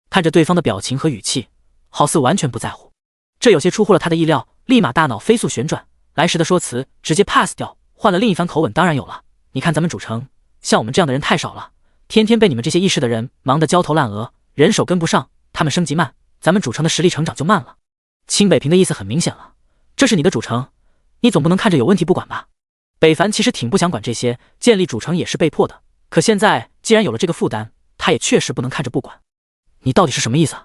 看着对方的表情和语气，好似完全不在乎，这有些出乎了他的意料，立马大脑飞速旋转，来时的说辞直接 pass 掉，换了另一番口吻。当然有了，你看咱们主城，像我们这样的人太少了，天天被你们这些议事的人忙得焦头烂额，人手跟不上，他们升级慢，咱们主城的实力成长就慢了。清北平的意思很明显了，这是你的主城，你总不能看着有问题不管吧？北凡其实挺不想管这些，建立主城也是被迫的，可现在既然有了这个负担，他也确实不能看着不管。你到底是什么意思？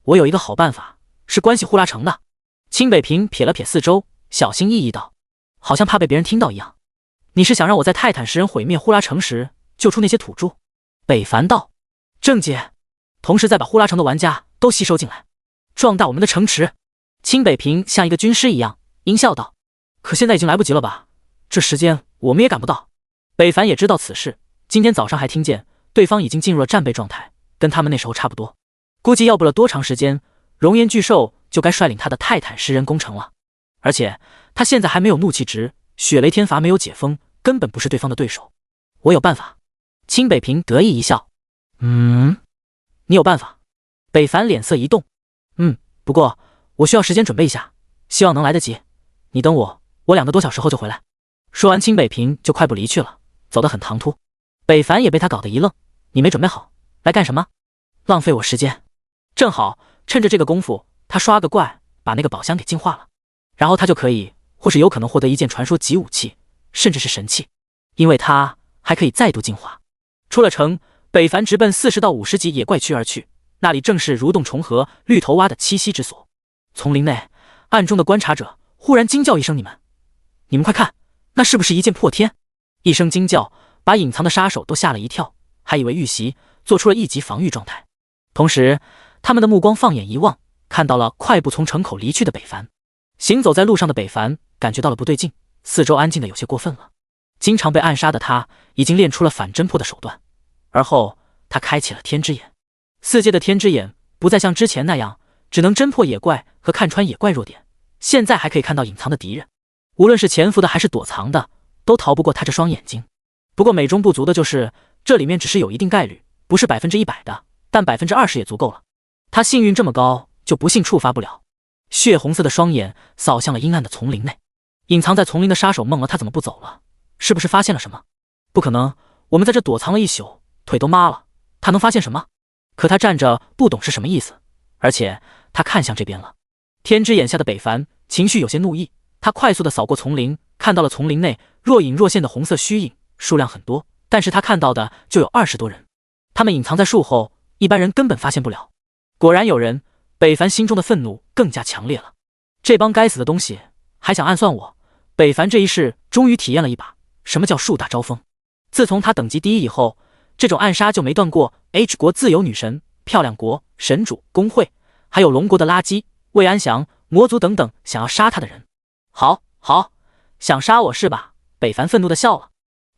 我有一个好办法，是关系呼啦城的。清北平瞥了瞥四周，小心翼翼道，好像怕被别人听到一样。你是想让我在泰坦10人毁灭呼啦城时救出那些土著？北凡道，正解，同时再把呼啦城的玩家都吸收进来，壮大我们的城池。清北平像一个军师一样阴笑道，可现在已经来不及了吧？这时间我们也赶不到。北凡也知道此事，今天早上还听见对方已经进入了战备状态，跟他们那时候差不多，估计要不了多长时间，熔岩巨兽就该率领他的泰坦10人攻城了。而且他现在还没有怒气值，血雷天罚没有解封，根本不是对方的对手。我有办法。清北平得意一笑，你有办法？北凡脸色一动，不过我需要时间准备一下，希望能来得及。你等我2个多小时后就回来。说完，清北平就快步离去了，走得很唐突。北凡也被他搞得一愣，你没准备好来干什么？浪费我时间。正好趁着这个功夫，他刷个怪，把那个宝箱给净化了，然后他就可以或是有可能获得一件传说级武器，甚至是神器，因为他还可以再度进化。出了城，北凡直奔40到50级野怪区而去，那里正是蠕动重河绿头蛙的栖息之所。丛林内，暗中的观察者忽然惊叫一声，你们快看，那是不是一剑破天？一声惊叫把隐藏的杀手都吓了一跳，还以为遇袭，做出了1级防御状态。同时他们的目光放眼一望，看到了快步从城口离去的北凡。行走在路上的北凡感觉到了不对劲，四周安静的有些过分了。经常被暗杀的他已经练出了反侦破的手段，而后他开启了天之眼。4阶的天之眼不再像之前那样只能侦破野怪和看穿野怪弱点，现在还可以看到隐藏的敌人，无论是潜伏的还是躲藏的，都逃不过他这双眼睛。不过美中不足的就是这里面只是有一定概率，不是100%的，但20%也足够了。他幸运这么高，就不幸触发不了。血红色的双眼扫向了阴暗的丛林内，隐藏在丛林的杀手懵了，他怎么不走了？是不是发现了什么？不可能，我们在这躲藏了一宿，腿都麻了，他能发现什么？可他站着不懂是什么意思，而且他看向这边了。天之眼下的北凡情绪有些怒意，他快速地扫过丛林，看到了丛林内若隐若现的红色虚影，数量很多，但是他看到的就有20多人，他们隐藏在树后，一般人根本发现不了。果然有人，北凡心中的愤怒更加强烈了。这帮该死的东西还想暗算我！北凡这一世终于体验了一把什么叫树大招风。自从他等级第1以后，这种暗杀就没断过。H 国自由女神、漂亮国、神主、工会，还有龙国的垃圾、魏安祥、魔族等等想要杀他的人。好，想杀我是吧？北凡愤怒地笑了，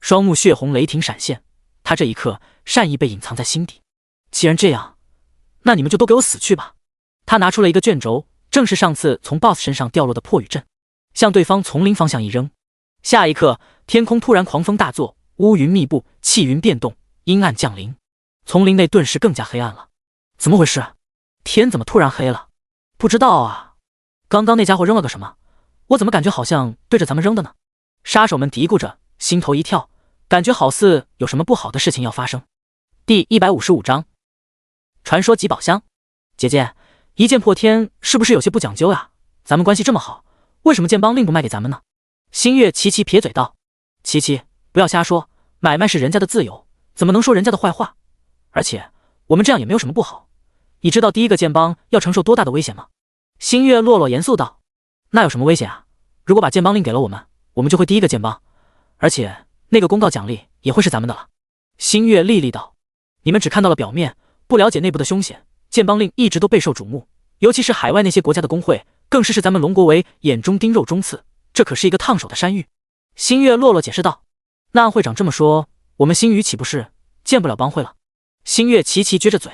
双目血红雷霆闪现，他这一刻善意被隐藏在心底。既然这样，那你们就都给我死去吧。他拿出了一个卷轴，正是上次从 BOSS 身上掉落的破雨阵。向对方丛林方向一扔。下一刻，天空突然狂风大作，乌云密布，气云变动，阴暗降临，丛林内顿时更加黑暗了。怎么回事？天怎么突然黑了？不知道啊。刚刚那家伙扔了个什么？我怎么感觉好像对着咱们扔的呢？杀手们嘀咕着，心头一跳，感觉好似有什么不好的事情要发生。第155章，传说级宝箱。姐姐，一剑破天是不是有些不讲究呀？咱们关系这么好，为什么剑帮令不卖给咱们呢？星月琪琪撇嘴道：琪琪，不要瞎说，买卖是人家的自由，怎么能说人家的坏话？而且我们这样也没有什么不好。你知道第一个剑帮要承受多大的危险吗？星月落落严肃道：那有什么危险啊？如果把剑帮令给了我们，我们就会第一个剑帮，而且那个公告奖励也会是咱们的了。星月厉厉道：你们只看到了表面，不了解内部的凶险。剑帮令一直都备受瞩目，尤其是海外那些国家的工会，更是咱们龙国为眼中钉肉中刺，这可是一个烫手的山芋。星月落落解释道：那按会长这么说，我们星宇岂不是建不了帮会了？星月齐齐撅着嘴：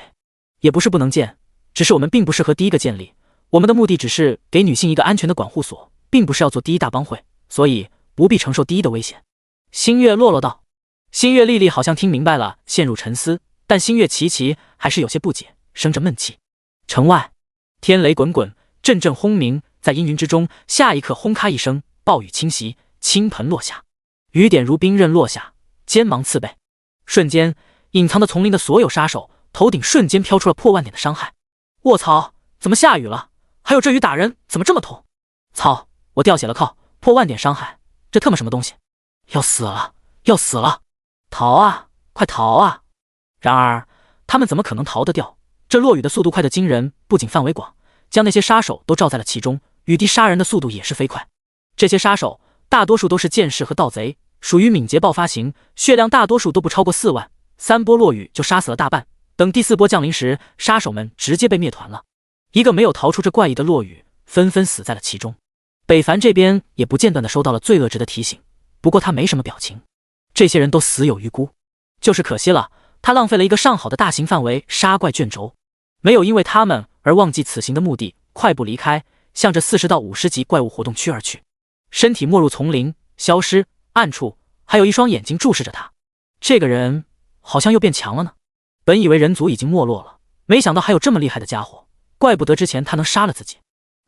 也不是不能建，只是我们并不适合第一个建立，我们的目的只是给女性一个安全的管护所，并不是要做第一大帮会，所以不必承受第一的危险。星月落落道。星月丽丽好像听明白了，陷入沉思，但星月琪琪还是有些不解，生着闷气。城外天雷滚滚，阵阵轰鸣，在阴云之中，下一刻轰咔一声，暴雨侵袭，倾盆落下，雨点如冰刃落下，尖芒刺背。瞬间，隐藏的丛林的所有杀手头顶瞬间飘出了破万点的伤害。卧槽，怎么下雨了？还有这雨打人怎么这么痛？操，我掉血了靠，破万点伤害，这他妈什么东西？要死了，要死了！逃啊，快逃啊！然而他们怎么可能逃得掉？这落雨的速度快得惊人，不仅范围广，将那些杀手都罩在了其中，雨滴杀人的速度也是飞快。这些杀手大多数都是剑士和盗贼，属于敏捷爆发型，血量大多数都不超过4万，3波落雨就杀死了大半。等第4波降临时，杀手们直接被灭团了，一个没有逃出这怪异的落雨，纷纷死在了其中。北凡这边也不间断地收到了罪恶值的提醒，不过他没什么表情。这些人都死有余辜，就是可惜了，他浪费了一个上好的大型范围杀怪卷轴，没有因为他们而忘记此行的目的，快步离开，向着40到50级怪物活动区而去。身体没入丛林，消失，暗处还有一双眼睛注视着他。这个人好像又变强了呢。本以为人族已经没落了，没想到还有这么厉害的家伙，怪不得之前他能杀了自己。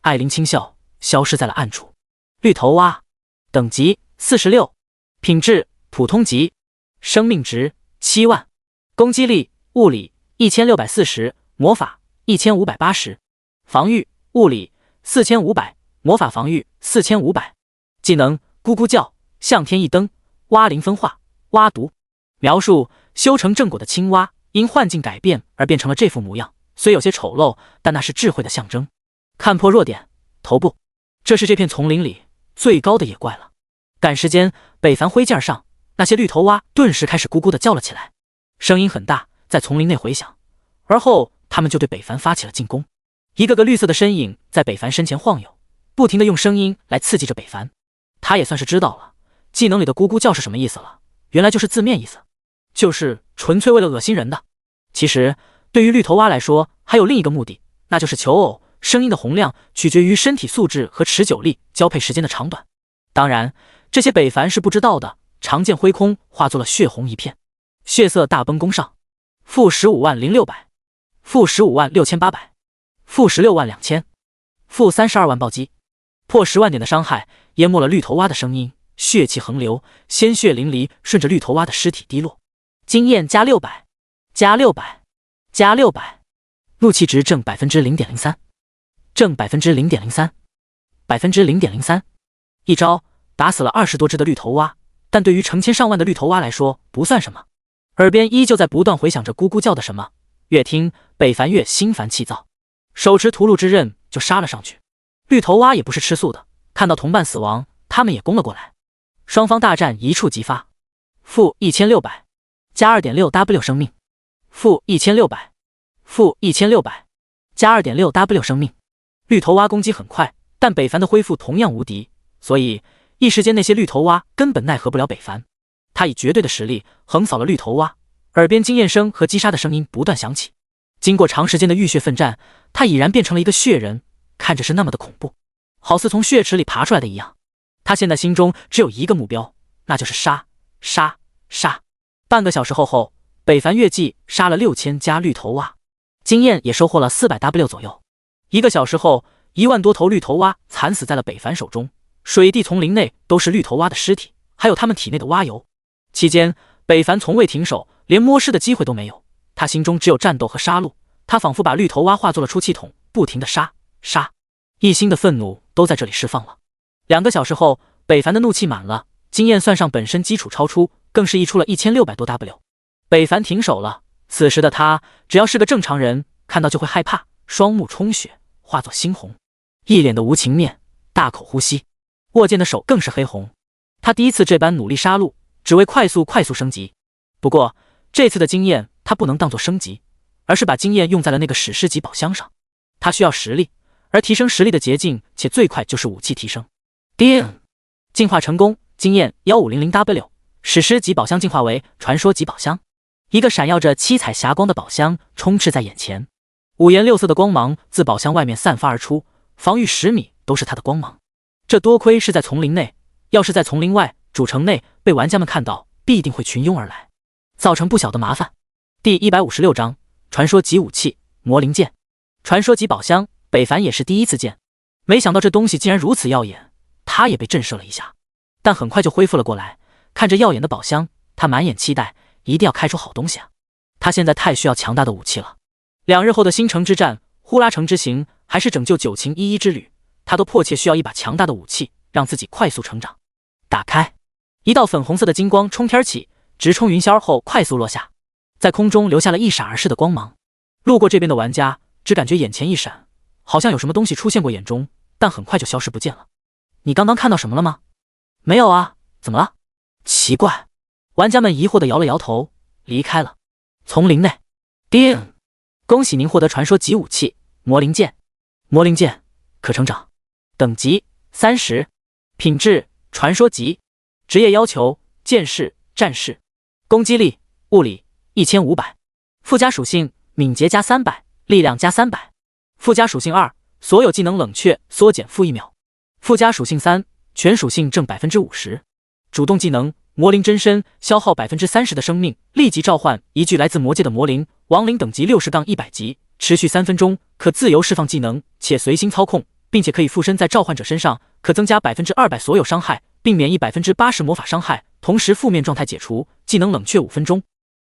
艾琳轻笑，消失在了暗处。绿头蛙，等级46，品质普通级，生命值7万，攻击力物理1640，魔法1580，防御物理4500，魔法防御4500，技能咕咕叫，向天一蹬，蛙灵分化，蛙毒。描述修成正果的青蛙因幻境改变而变成了这副模样，虽有些丑陋，但那是智慧的象征。看破弱点，头部，这是这片丛林里最高的野怪了。赶时间，北凡挥剑而上，那些绿头蛙顿时开始咕咕地叫了起来，声音很大，在丛林内回响。而后他们就对北凡发起了进攻，一个个绿色的身影在北凡身前晃悠，不停地用声音来刺激着北凡。他也算是知道了技能里的咕咕叫是什么意思了，原来就是字面意思，就是纯粹为了恶心人的。其实对于绿头蛙来说还有另一个目的，那就是求偶，声音的洪亮取决于身体素质和持久力交配时间的长短。当然这些北凡是不知道的，长剑挥空，化作了血红一片，血色大崩攻上，负150600，负156800，负162000，负32万暴击，破10万点的伤害，淹没了绿头蛙的声音，血气横流，鲜血淋漓，顺着绿头蛙的尸体滴落。经验加600，加600，加600，怒气值正 0.03%， 正 0.03%， 0.03%。一招打死了20多只的绿头蛙，但对于成千上万的绿头蛙来说不算什么。耳边依旧在不断回响着咕咕叫的什么，越听北凡越心烦气躁，手持屠戮之刃就杀了上去。绿头蛙也不是吃素的，看到同伴死亡，他们也攻了过来。双方大战一触即发，负1600，加 2.6W 生命，负1600，负1600，加 2.6W 生命。绿头蛙攻击很快，但北凡的恢复同样无敌，所以一时间那些绿头蛙根本奈何不了北凡。他以绝对的实力横扫了绿头蛙，耳边惊艳声和击杀的声音不断响起。经过长时间的浴血奋战，他已然变成了一个血人，看着是那么的恐怖，好似从血池里爬出来的一样。他现在心中只有一个目标，那就是杀杀杀。半个小时后，北凡月季杀了6000加绿头蛙，经验也收获了400W 左右。1个小时后，1万多头绿头蛙惨死在了北凡手中，水地丛林内都是绿头蛙的尸体，还有他们体内的蛙油。期间，北凡从未停手，连摸尸的机会都没有。他心中只有战斗和杀戮，他仿佛把绿头蛙化作了出气筒，不停地杀杀，一心的愤怒都在这里释放了。2个小时后，北凡的怒气满了，经验算上本身基础超出，更是溢出了1600多 W。北凡停手了，此时的他只要是个正常人，看到就会害怕，双目充血，化作猩红，一脸的无情面，大口呼吸，握剑的手更是黑红。他第一次这般努力杀戮，只为快速升级。不过这次的经验他不能当作升级，而是把经验用在了那个史诗级宝箱上。他需要实力，而提升实力的捷径且最快就是武器提升。叮，进化成功，经验 1500W， 史诗级宝箱进化为传说级宝箱。一个闪耀着七彩霞光的宝箱充斥在眼前，五颜六色的光芒自宝箱外面散发而出，防御10米都是它的光芒。这多亏是在丛林内，要是在丛林外主城内被玩家们看到，必定会群拥而来，造成不小的麻烦。第156章传说级武器魔灵剑。传说级宝箱，北凡也是第一次见，没想到这东西竟然如此耀眼，他也被震慑了一下，但很快就恢复了过来。看着耀眼的宝箱，他满眼期待，一定要开出好东西啊！他现在太需要强大的武器了。2日后的星城之战、呼啦城之行，还是拯救九晴依依之旅，他都迫切需要一把强大的武器，让自己快速成长。打开，一道粉红色的金光冲天起，直冲云霄后快速落下，在空中留下了一闪而逝的光芒。路过这边的玩家只感觉眼前一闪，好像有什么东西出现过眼中，但很快就消失不见了。你刚刚看到什么了吗？没有啊，怎么了？奇怪，玩家们疑惑地摇了摇头，离开了。丛林内，叮！恭喜您获得传说级武器魔灵剑。魔灵剑可成长，等级30，品质传说级，职业要求剑士、战士，攻击力物理1500，附加属性敏捷加300，力量加300，附加属性2，所有技能冷却缩减负1秒，附加属性3，全属性正50%。主动技能魔灵真身，消耗30%的生命，立即召唤一具来自魔界的魔灵，亡灵等级60-100级，持续3分钟，可自由释放技能，且随心操控，并且可以附身在召唤者身上，可增加200%所有伤害，并免疫80%魔法伤害，同时负面状态解除，技能冷却5分钟。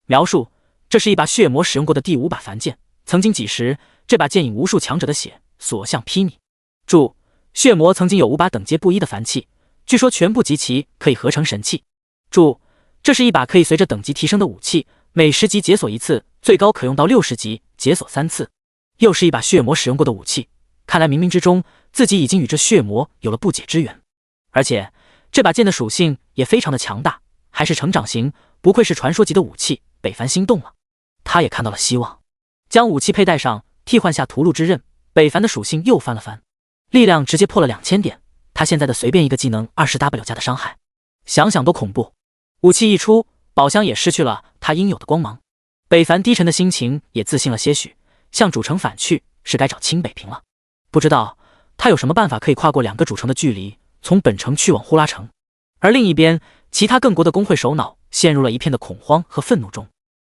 描述：这是一把血魔使用过的第5把凡剑，曾经几时，这把剑饮无数强者的血，所向披靡。注：血魔曾经有5把等阶不一的凡器，据说全部集齐可以合成神器。注：这是一把可以随着等级提升的武器，每10级解锁1次，最高可用到60级解锁3次。又是一把血魔使用过的武器，看来冥冥之中自己已经与这血魔有了不解之缘。而且这把剑的属性也非常的强大，还是成长型，不愧是传说级的武器。北凡心动了，他也看到了希望，将武器佩戴上，替换下屠戮之刃。北凡的属性又翻了翻，力量直接破了2000点，他现在的随便一个技能20W 加的伤害，想想都恐怖。武器一出，宝箱也失去了他应有的光芒。北凡低沉的心情也自信了些许，向主城返去，是该找清北平了。不知道他有什么办法可以跨过2个主城的距离，从本城去往呼啦城。而另一边，其他各国的工会首脑陷入了一片的恐慌和愤怒中。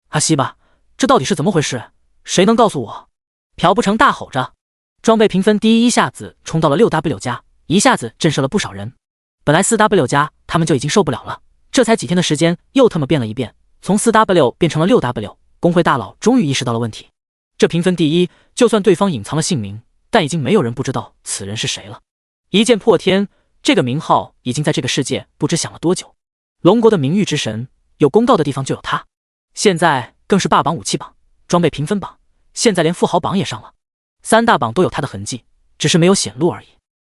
阿西吧，这到底是怎么回事？谁能告诉我？朴不成大吼着。装备评分第一下子冲到了6W 加，一下子震慑了不少人。本来4W 加他们就已经受不了了，这才几天的时间又他妈变了一遍，从4W 变成了6W。工会大佬终于意识到了问题，这评分第一，就算对方隐藏了姓名，但已经没有人不知道此人是谁了。一剑破天，这个名号已经在这个世界不知响了多久。龙国的名誉之神，有公告的地方就有他，现在更是霸榜武器榜、装备评分榜，现在连富豪榜也上了，3大榜都有他的痕迹，只是没有显露而已。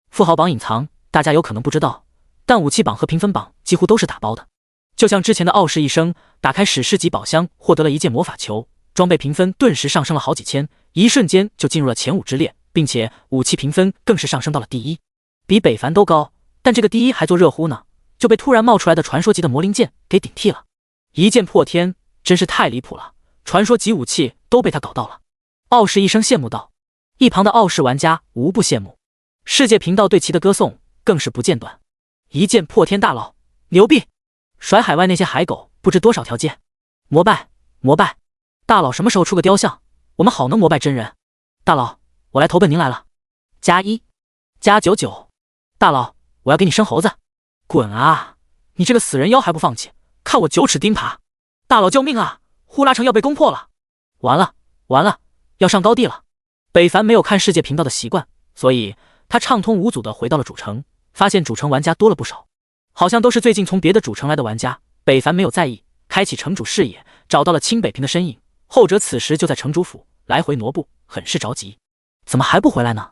富豪榜隐藏，大家有可能不知道，但武器榜和评分榜几乎都是打包的。就像之前的傲视一生，打开史诗级宝箱，获得了一件魔法球，装备评分顿时上升了好几千，一瞬间就进入了前5之列，并且武器评分更是上升到了第1，比北凡都高。但这个第1还做热乎呢，就被突然冒出来的传说级的魔灵剑给顶替了。一剑破天，真是太离谱了，传说级武器都被他搞到了。傲视一生羡慕道，一旁的傲视玩家无不羡慕，世界频道对其的歌颂更是不间断。一剑破天大佬，牛逼！甩海外那些海狗不知多少条街，膜拜膜拜！大佬什么时候出个雕像，我们好能膜拜真人。大佬，我来投奔您来了。+1+99，大佬，我要给你生猴子。滚啊！你这个死人妖还不放弃，看我9齿钉耙！大佬救命啊！呼啦城要被攻破了！完了完了，要上高地了。北凡没有看世界频道的习惯，所以他畅通无阻地回到了主城，发现主城玩家多了不少，好像都是最近从别的主城来的玩家。北凡没有在意，开启城主视野，找到了清北平的身影，后者此时就在城主府来回挪步，很是着急。怎么还不回来呢？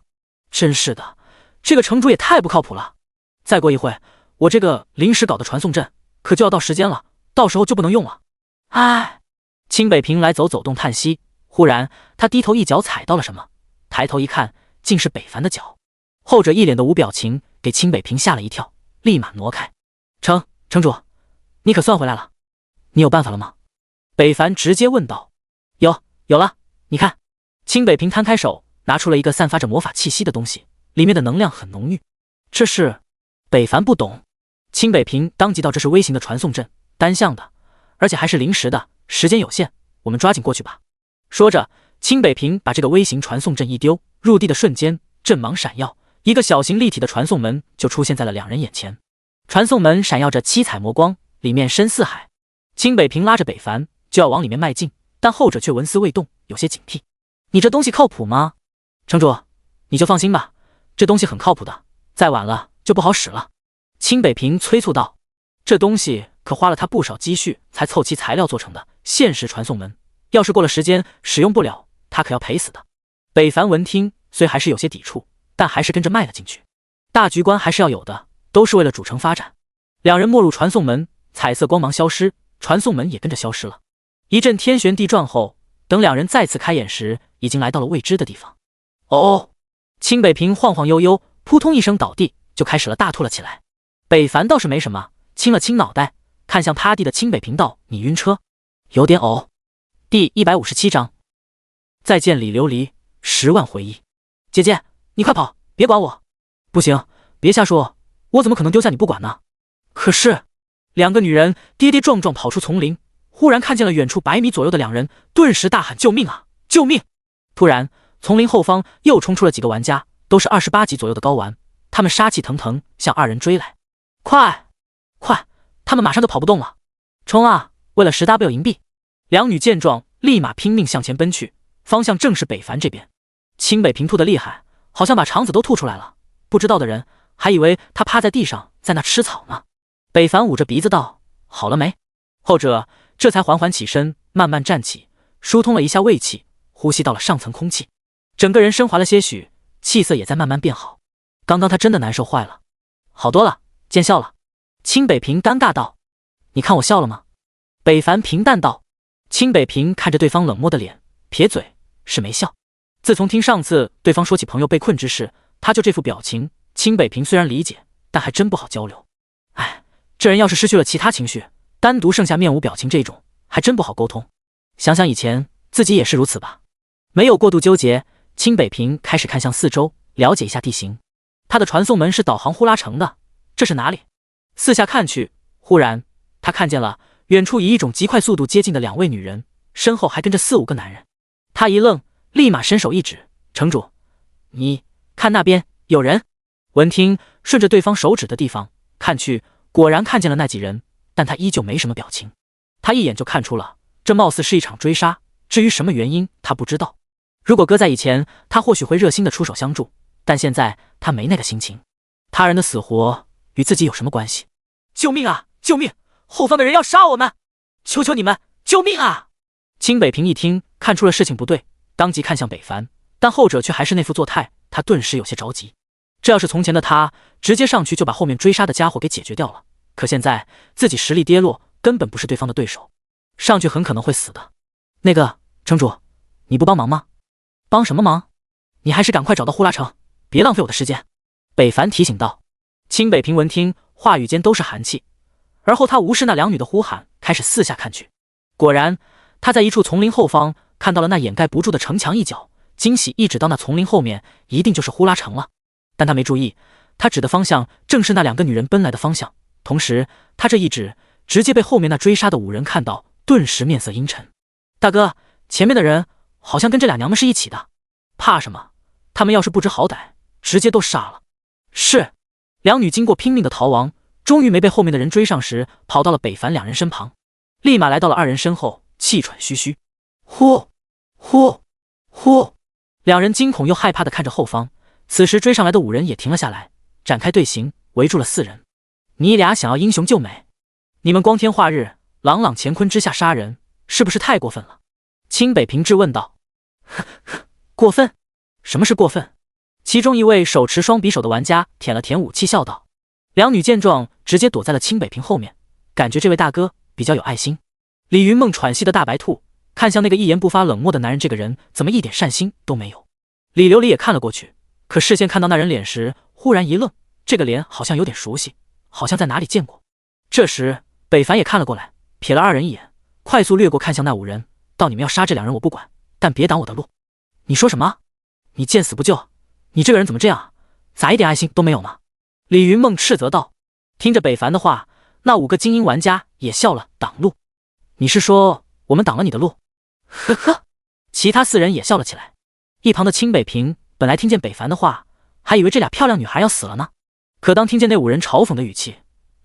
真是的，这个城主也太不靠谱了。再过一会，我这个临时搞的传送阵可就要到时间了，到时候就不能用了。唉，清北平来走走动叹息，忽然他低头一脚踩到了什么，抬头一看，竟是北凡的脚。后者一脸的无表情，给清北平吓了一跳，立马挪开。城主，你可算回来了，你有办法了吗？北凡直接问道。有了，你看。清北平摊开手，拿出了一个散发着魔法气息的东西，里面的能量很浓郁。这是？北凡不懂。清北平当即道这是微型的传送阵，单向的，而且还是临时的，时间有限，我们抓紧过去吧。说着，清北平把这个微型传送阵一丢，入地的瞬间，阵芒闪耀，一个小型立体的传送门就出现在了两人眼前。传送门闪耀着七彩魔光，里面深似海。清北平拉着北凡就要往里面迈进，但后者却纹丝未动，有些警惕。你这东西靠谱吗？城主，你就放心吧，这东西很靠谱的，再晚了就不好使了。清北平催促道。这东西可花了他不少积蓄才凑齐材料做成的限时传送门，要是过了时间使用不了，他可要赔死的。北凡闻听，虽还是有些抵触，但还是跟着迈了进去。大局观还是要有的，都是为了主城发展。两人没入传送门，彩色光芒消失，传送门也跟着消失了。一阵天旋地转后，等两人再次开眼时，已经来到了未知的地方。哦！清北平晃晃悠悠，扑通一声倒地，就开始了大吐了起来。北凡倒是没什么，清了清脑袋，看向趴地的清北平道：“你晕车？有点呕。”第157章，再见李琉璃，10万回忆。姐姐，你快跑，别管我！不行，别瞎说，我怎么可能丢下你不管呢？可是，两个女人跌跌撞撞跑出丛林，忽然看见了远处100米左右的两人，顿时大喊：“救命啊！救命！”突然，丛林后方又冲出了几个玩家，都是28级左右的高玩，他们杀气腾腾向二人追来。快！他们马上就跑不动了！冲啊！为了10W 银币！两女见状，立马拼命向前奔去，方向正是北凡这边。清北平吐得厉害，好像把肠子都吐出来了。不知道的人还以为他趴在地上在那吃草呢。北凡捂着鼻子道：“好了没？”后者这才缓缓起身，慢慢站起，疏通了一下胃气，呼吸到了上层空气，整个人升华了些许，气色也在慢慢变好。刚刚他真的难受坏了。好多了，见笑了。清北平尴尬道：“你看我笑了吗？”北凡平淡道。清北平看着对方冷漠的脸，撇嘴，是没笑。自从听上次对方说起朋友被困之事，他就这副表情。清北平虽然理解，但还真不好交流。哎，这人要是失去了其他情绪，单独剩下面无表情这种，还真不好沟通。想想以前自己也是如此吧。没有过度纠结，清北平开始看向四周，了解一下地形。他的传送门是导航呼啦城的，这是哪里？四下看去，忽然他看见了远处以一种极快速度接近的两位女人，身后还跟着4、5个男人。他一愣，立马伸手一指：“城主，你看那边有人。”闻听，顺着对方手指的地方看去，果然看见了那几人，但他依旧没什么表情。他一眼就看出了，这貌似是一场追杀，至于什么原因他不知道。如果搁在以前，他或许会热心的出手相助，但现在他没那个心情。他人的死活与自己有什么关系？救命啊！救命！后方的人要杀我们！求求你们，救命啊！清北平一听，看出了事情不对，当即看向北凡，但后者却还是那副作态，他顿时有些着急。这要是从前的他，直接上去就把后面追杀的家伙给解决掉了。可现在自己实力跌落，根本不是对方的对手，上去很可能会死的。那个城主，你不帮忙吗？帮什么忙？你还是赶快找到呼啦城，别浪费我的时间。北凡提醒道。清北平闻听，话语间都是寒气，而后他无视那两女的呼喊，开始四下看去。果然，他在一处丛林后方看到了那掩盖不住的城墙一角，惊喜一指到那丛林后面，一定就是呼啦城了。但他没注意，他指的方向正是那2个女人奔来的方向，同时他这一指直接被后面那追杀的5人看到，顿时面色阴沉。大哥，前面的人好像跟这俩娘们是一起的，怕什么？他们要是不知好歹，直接都杀了。是。两女经过拼命的逃亡，终于没被后面的人追上时，跑到了北凡2人身旁，立马来到了2人身后，气喘吁吁。呼呼呼！2人惊恐又害怕的看着后方，此时追上来的5人也停了下来，展开队形，围住了4人。你俩想要英雄救美？你们光天化日，朗朗乾坤之下杀人，是不是太过分了？清北平质问道。过分？什么是过分？其中一位手持双匕首的玩家舔了舔武器，笑道。2女见状，直接躲在了清北平后面，感觉这位大哥比较有爱心。李云梦喘息的大白兔看向那个一言不发冷漠的男人，这个人怎么一点善心都没有？李琉璃也看了过去，可视线看到那人脸时，忽然一愣，这个脸好像有点熟悉，好像在哪里见过。这时北凡也看了过来，瞥了2人一眼，快速掠过，看向那5人，道：你们要杀这2人我不管，但别挡我的路。你说什么？你见死不救？你这个人怎么这样？咋一点爱心都没有呢？李云梦斥责道。听着北凡的话，那5个精英玩家也笑了，挡路？你是说我们挡了你的路？呵呵。其他4人也笑了起来。一旁的清北平本来听见北凡的话，还以为这俩漂亮女孩要死了呢，可当听见那5人嘲讽的语气，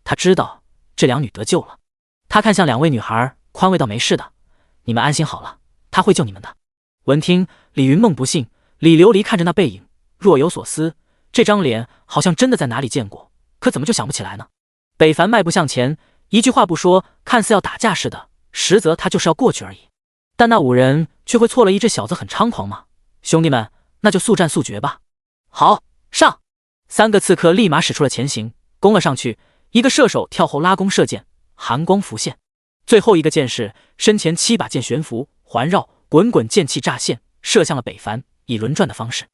他知道这2女得救了。他看向2位女孩，宽慰道：没事的，你们安心好了，他会救你们的。闻听，李云梦不信，李琉璃看着那背影，若有所思，这张脸好像真的在哪里见过，可怎么就想不起来呢？北凡迈步向前，一句话不说，看似要打架似的，实则他就是要过去而已。但那5人却会错了意，这小子很猖狂吗？兄弟们，那就速战速决吧。好，上！3个刺客立马使出了前行，攻了上去。一个射手跳后拉弓射箭，寒光浮现。最后一个剑士身前7把剑悬浮环绕，滚滚剑气乍现，射向了北凡，以轮转的方式。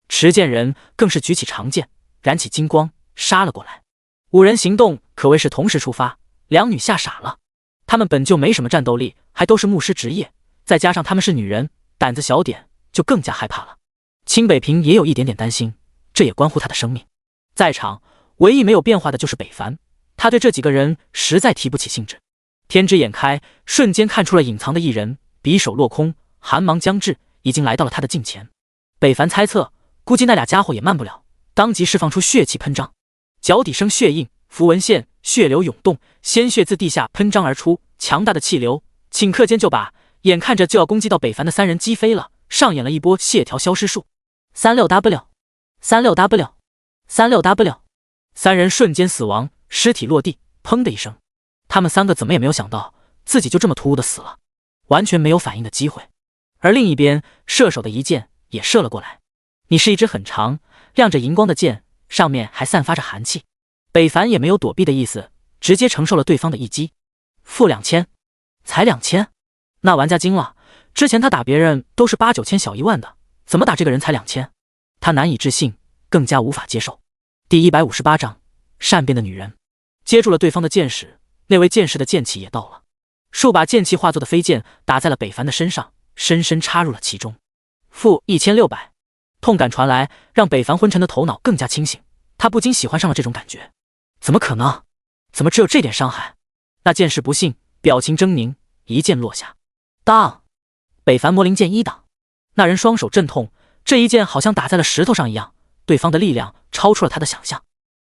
持剑人更是举起长剑，燃起金光，杀了过来。5人行动可谓是同时出发，2女吓傻了。他们本就没什么战斗力，还都是牧师职业，再加上他们是女人，胆子小点，就更加害怕了。清北平也有一点点担心，这也关乎他的生命。在场唯一没有变化的就是北凡，他对这几个人实在提不起兴致。天之眼开，瞬间看出了隐藏的一人，匕首落空，寒芒将至，已经来到了他的近前。北凡猜测，估计那俩家伙也慢不了，当即释放出血气喷张，脚底生血印，符文现，血流涌动，鲜血自地下喷张而出，强大的气流顷刻间就把眼看着就要攻击到北凡的3人击飞了，上演了一波血条消失术。36W 36W 36W， 3人瞬间死亡，尸体落地，砰的一声。他们3个怎么也没有想到，自己就这么突兀的死了，完全没有反应的机会。而另一边，射手的一箭也射了过来。你是一支很长、亮着荧光的箭，上面还散发着寒气。北凡也没有躲避的意思，直接承受了对方的一击。负2000，才2000？那玩家惊了，之前他打别人都是8、9千小1万的，怎么打这个人才2000？他难以置信，更加无法接受。第158章，善变的女人。接住了对方的箭矢，那位剑士的剑气也到了，数把剑气化作的飞剑打在了北凡的身上，深深插入了其中。负1600，痛感传来，让北凡昏沉的头脑更加清醒，他不禁喜欢上了这种感觉。怎么可能？怎么只有这点伤害？那剑士不信，表情狰狞，一剑落下。当！北凡魔灵剑1挡，那人双手阵痛，这一剑好像打在了石头上一样，对方的力量超出了他的想象。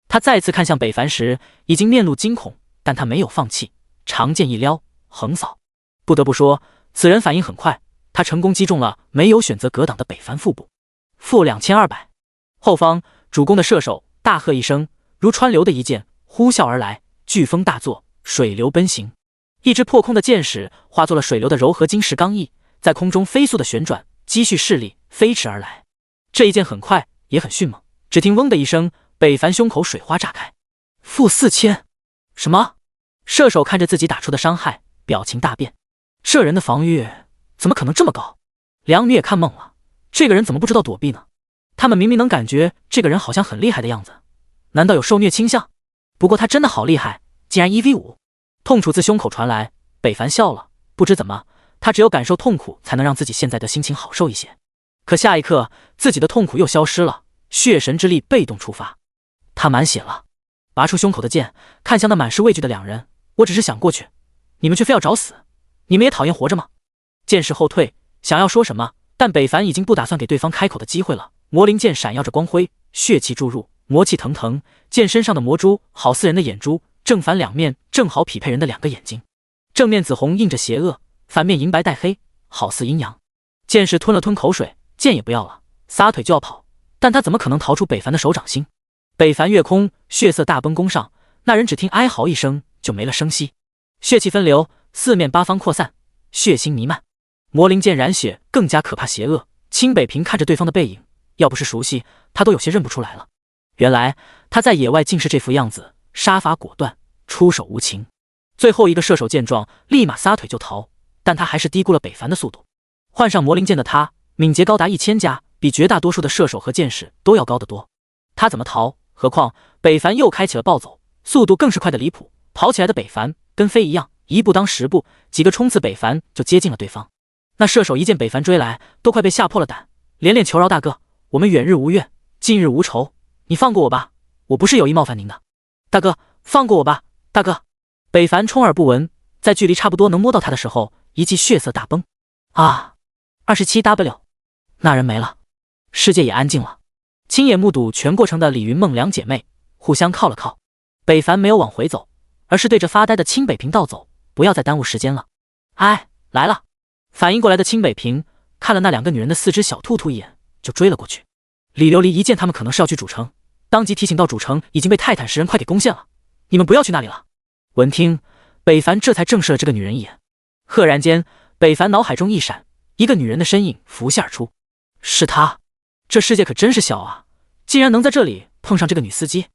他再次看向北凡时，已经面露惊恐，但他没有放弃，长剑一撩，横扫。不得不说，此人反应很快，他成功击中了没有选择格挡的北凡腹部。负2200，后方主攻的射手大喝一声，如川流的一剑呼啸而来，飓风大作，水流奔行。一只破空的箭矢化作了水流的柔合金石刚翼，在空中飞速的旋转，积蓄势力，飞驰而来。这一剑很快，也很迅猛。只听嗡的一声，北凡胸口水花炸开。负4000，什么？射手看着自己打出的伤害，表情大变。这人的防御怎么可能这么高？2女也看懵了，这个人怎么不知道躲避呢？他们明明能感觉这个人好像很厉害的样子，难道有受虐倾向？不过他真的好厉害，竟然1v5。痛楚自胸口传来，北凡笑了，不知怎么，他只有感受痛苦才能让自己现在的心情好受一些。可下一刻，自己的痛苦又消失了，血神之力被动触发。他满血了，拔出胸口的剑，看向那满是畏惧的两人。我只是想过去，你们却非要找死，你们也讨厌活着吗？剑士后退，想要说什么，但北凡已经不打算给对方开口的机会了。魔灵剑闪耀着光辉，血气注入，魔气腾腾，剑身上的魔珠好似人的眼珠，正反两面正好匹配人的两个眼睛，正面紫红映着邪恶，反面银白带黑，好似阴阳。剑士吞了吞口水，剑也不要了，撒腿就要跑，但他怎么可能逃出北凡的手掌心？北凡越空，血色大崩攻上，那人只听哀嚎一声就没了声息，血气分流，四面八方扩散，血腥弥漫。魔灵剑染血更加可怕邪恶。清北平看着对方的背影，要不是熟悉，他都有些认不出来了。原来他在野外竟是这副样子，杀伐果断，出手无情。最后一个射手见状，立马撒腿就逃，但他还是低估了北凡的速度。换上魔灵剑的他，敏捷高达1000加，比绝大多数的射手和剑士都要高得多。他怎么逃？何况北凡又开启了暴走，速度更是快得离谱。跑起来的北凡跟飞一样，一步当10步，几个冲刺北凡就接近了对方。那射手一见北凡追来，都快被吓破了胆，连连求饶：“大哥，我们远日无怨，近日无仇，你放过我吧，我不是有意冒犯您的。大哥，放过我吧，大哥。”北凡充耳不闻，在距离差不多能摸到他的时候，一记血色大崩。啊 27W， 那人没了，世界也安静了。亲眼目睹全过程的李云梦两姐妹互相靠了靠，北凡没有往回走，而是对着发呆的清北平道走：“不要再耽误时间了。”哎，来了！反应过来的清北平看了那两个女人的4只小兔兔一眼，就追了过去。李琉璃一见他们可能是要去主城，当即提醒到主城已经被泰坦10人快给攻陷了，你们不要去那里了。闻听，北凡这才正视了这个女人一眼。赫然间，北凡脑海中一闪，一个女人的身影浮现而出，是她。这世界可真是小啊，竟然能在这里碰上这个女司机。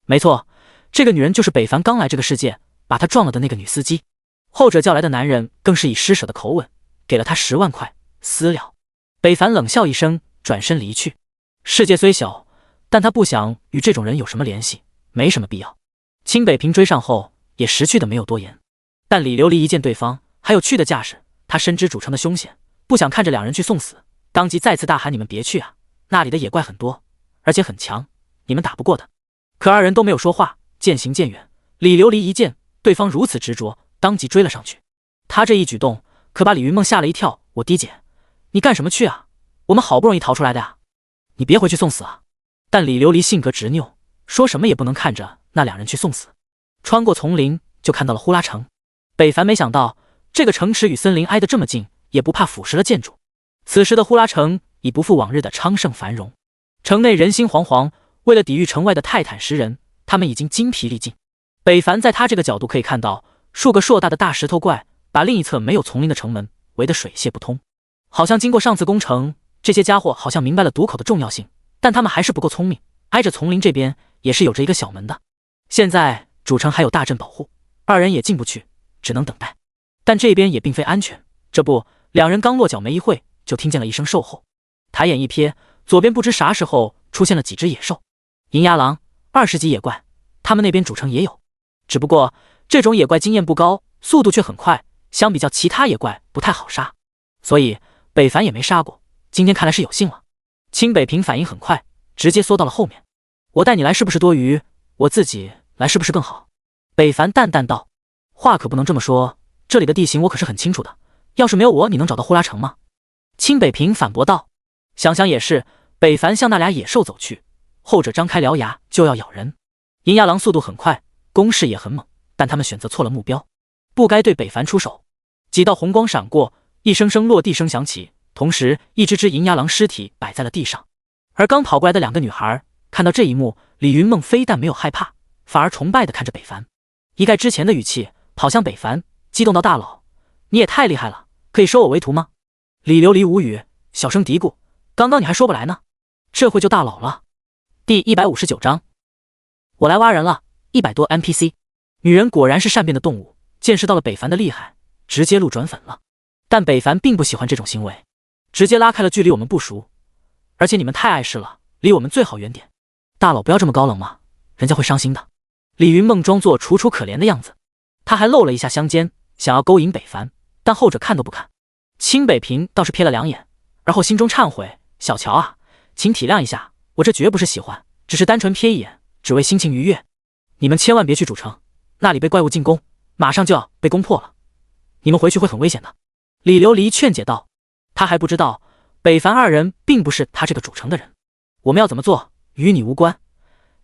没错，这个女人就是北凡刚来这个世界把他撞了的那个女司机。后者叫来的男人更是以施舍的口吻给了他10万块私了。北凡冷笑一声，转身离去。世界虽小，但他不想与这种人有什么联系，没什么必要。清北平追上后也识趣的没有多言，但李琉璃一见对方还有趣的架势，他深知主城的凶险，不想看着两人去送死，当即再次大喊：“你们别去啊，那里的野怪很多，而且很强，你们打不过的。”可二人都没有说话，渐行渐远。李琉璃一见对方如此执着，当即追了上去。他这一举动可把李云梦吓了一跳：“我滴姐，你干什么去啊？我们好不容易逃出来的呀，你别回去送死啊！”但李琉璃性格执拗，说什么也不能看着那两人去送死。穿过丛林就看到了呼啦城。北凡没想到这个城池与森林挨得这么近，也不怕腐蚀了建筑。此时的呼啦城已不复往日的昌盛繁荣，城内人心惶惶，为了抵御城外的泰坦10人，他们已经精疲力尽。北凡在他这个角度可以看到，数个硕大的大石头怪把另一侧没有丛林的城门围得水泄不通。好像经过上次攻城，这些家伙好像明白了渡口的重要性，但他们还是不够聪明，挨着丛林这边也是有着一个小门的。现在主城还有大阵保护，二人也进不去，只能等待。但这边也并非安全，这不，两人刚落脚没一会，就听见了一声兽吼。抬眼一瞥，左边不知啥时候出现了几只野兽，银牙狼，20级野怪，他们那边主城也有。只不过这种野怪经验不高，速度却很快，相比较其他野怪不太好杀，所以北凡也没杀过。今天看来是有幸了。清北平反应很快，直接缩到了后面。我带你来是不是多余？我自己来是不是更好？北凡淡淡道。话可不能这么说，这里的地形我可是很清楚的，要是没有我，你能找到呼啦城吗？清北平反驳道。想想也是，北凡向那俩野兽走去，后者张开獠牙就要咬人。银牙狼速度很快，攻势也很猛，但他们选择错了目标，不该对北凡出手。几道红光闪过，一声声落地声响起，同时一只银牙狼尸体摆在了地上。而刚跑过来的两个女孩看到这一幕，李云梦非但没有害怕，反而崇拜地看着北凡，一概之前的语气跑向北凡，激动到大佬：“你也太厉害了，可以收我为徒吗？”李琉璃无语，小声嘀咕：“刚刚你还说不来呢，这会就大佬了。”第159章，我来挖人了，100多 NPC。女人果然是善变的动物，见识到了北凡的厉害，直接路转粉了。但北凡并不喜欢这种行为，直接拉开了距离。我们不熟，而且你们太碍事了，离我们最好远点。大佬不要这么高冷嘛，人家会伤心的。李云梦装作楚楚可怜的样子，他还露了一下香肩，想要勾引北凡，但后者看都不看。清北平倒是瞥了2眼，而后心中忏悔：“小乔啊，请体谅一下，我这绝不是喜欢，只是单纯瞥一眼，只只为心情愉悦。你们千万别去主城，那里被怪物进攻，马上就要被攻破了，你们回去会很危险的。李琉璃劝解道。他还不知道北凡二人并不是他这个主城的人，我们要怎么做与你无关，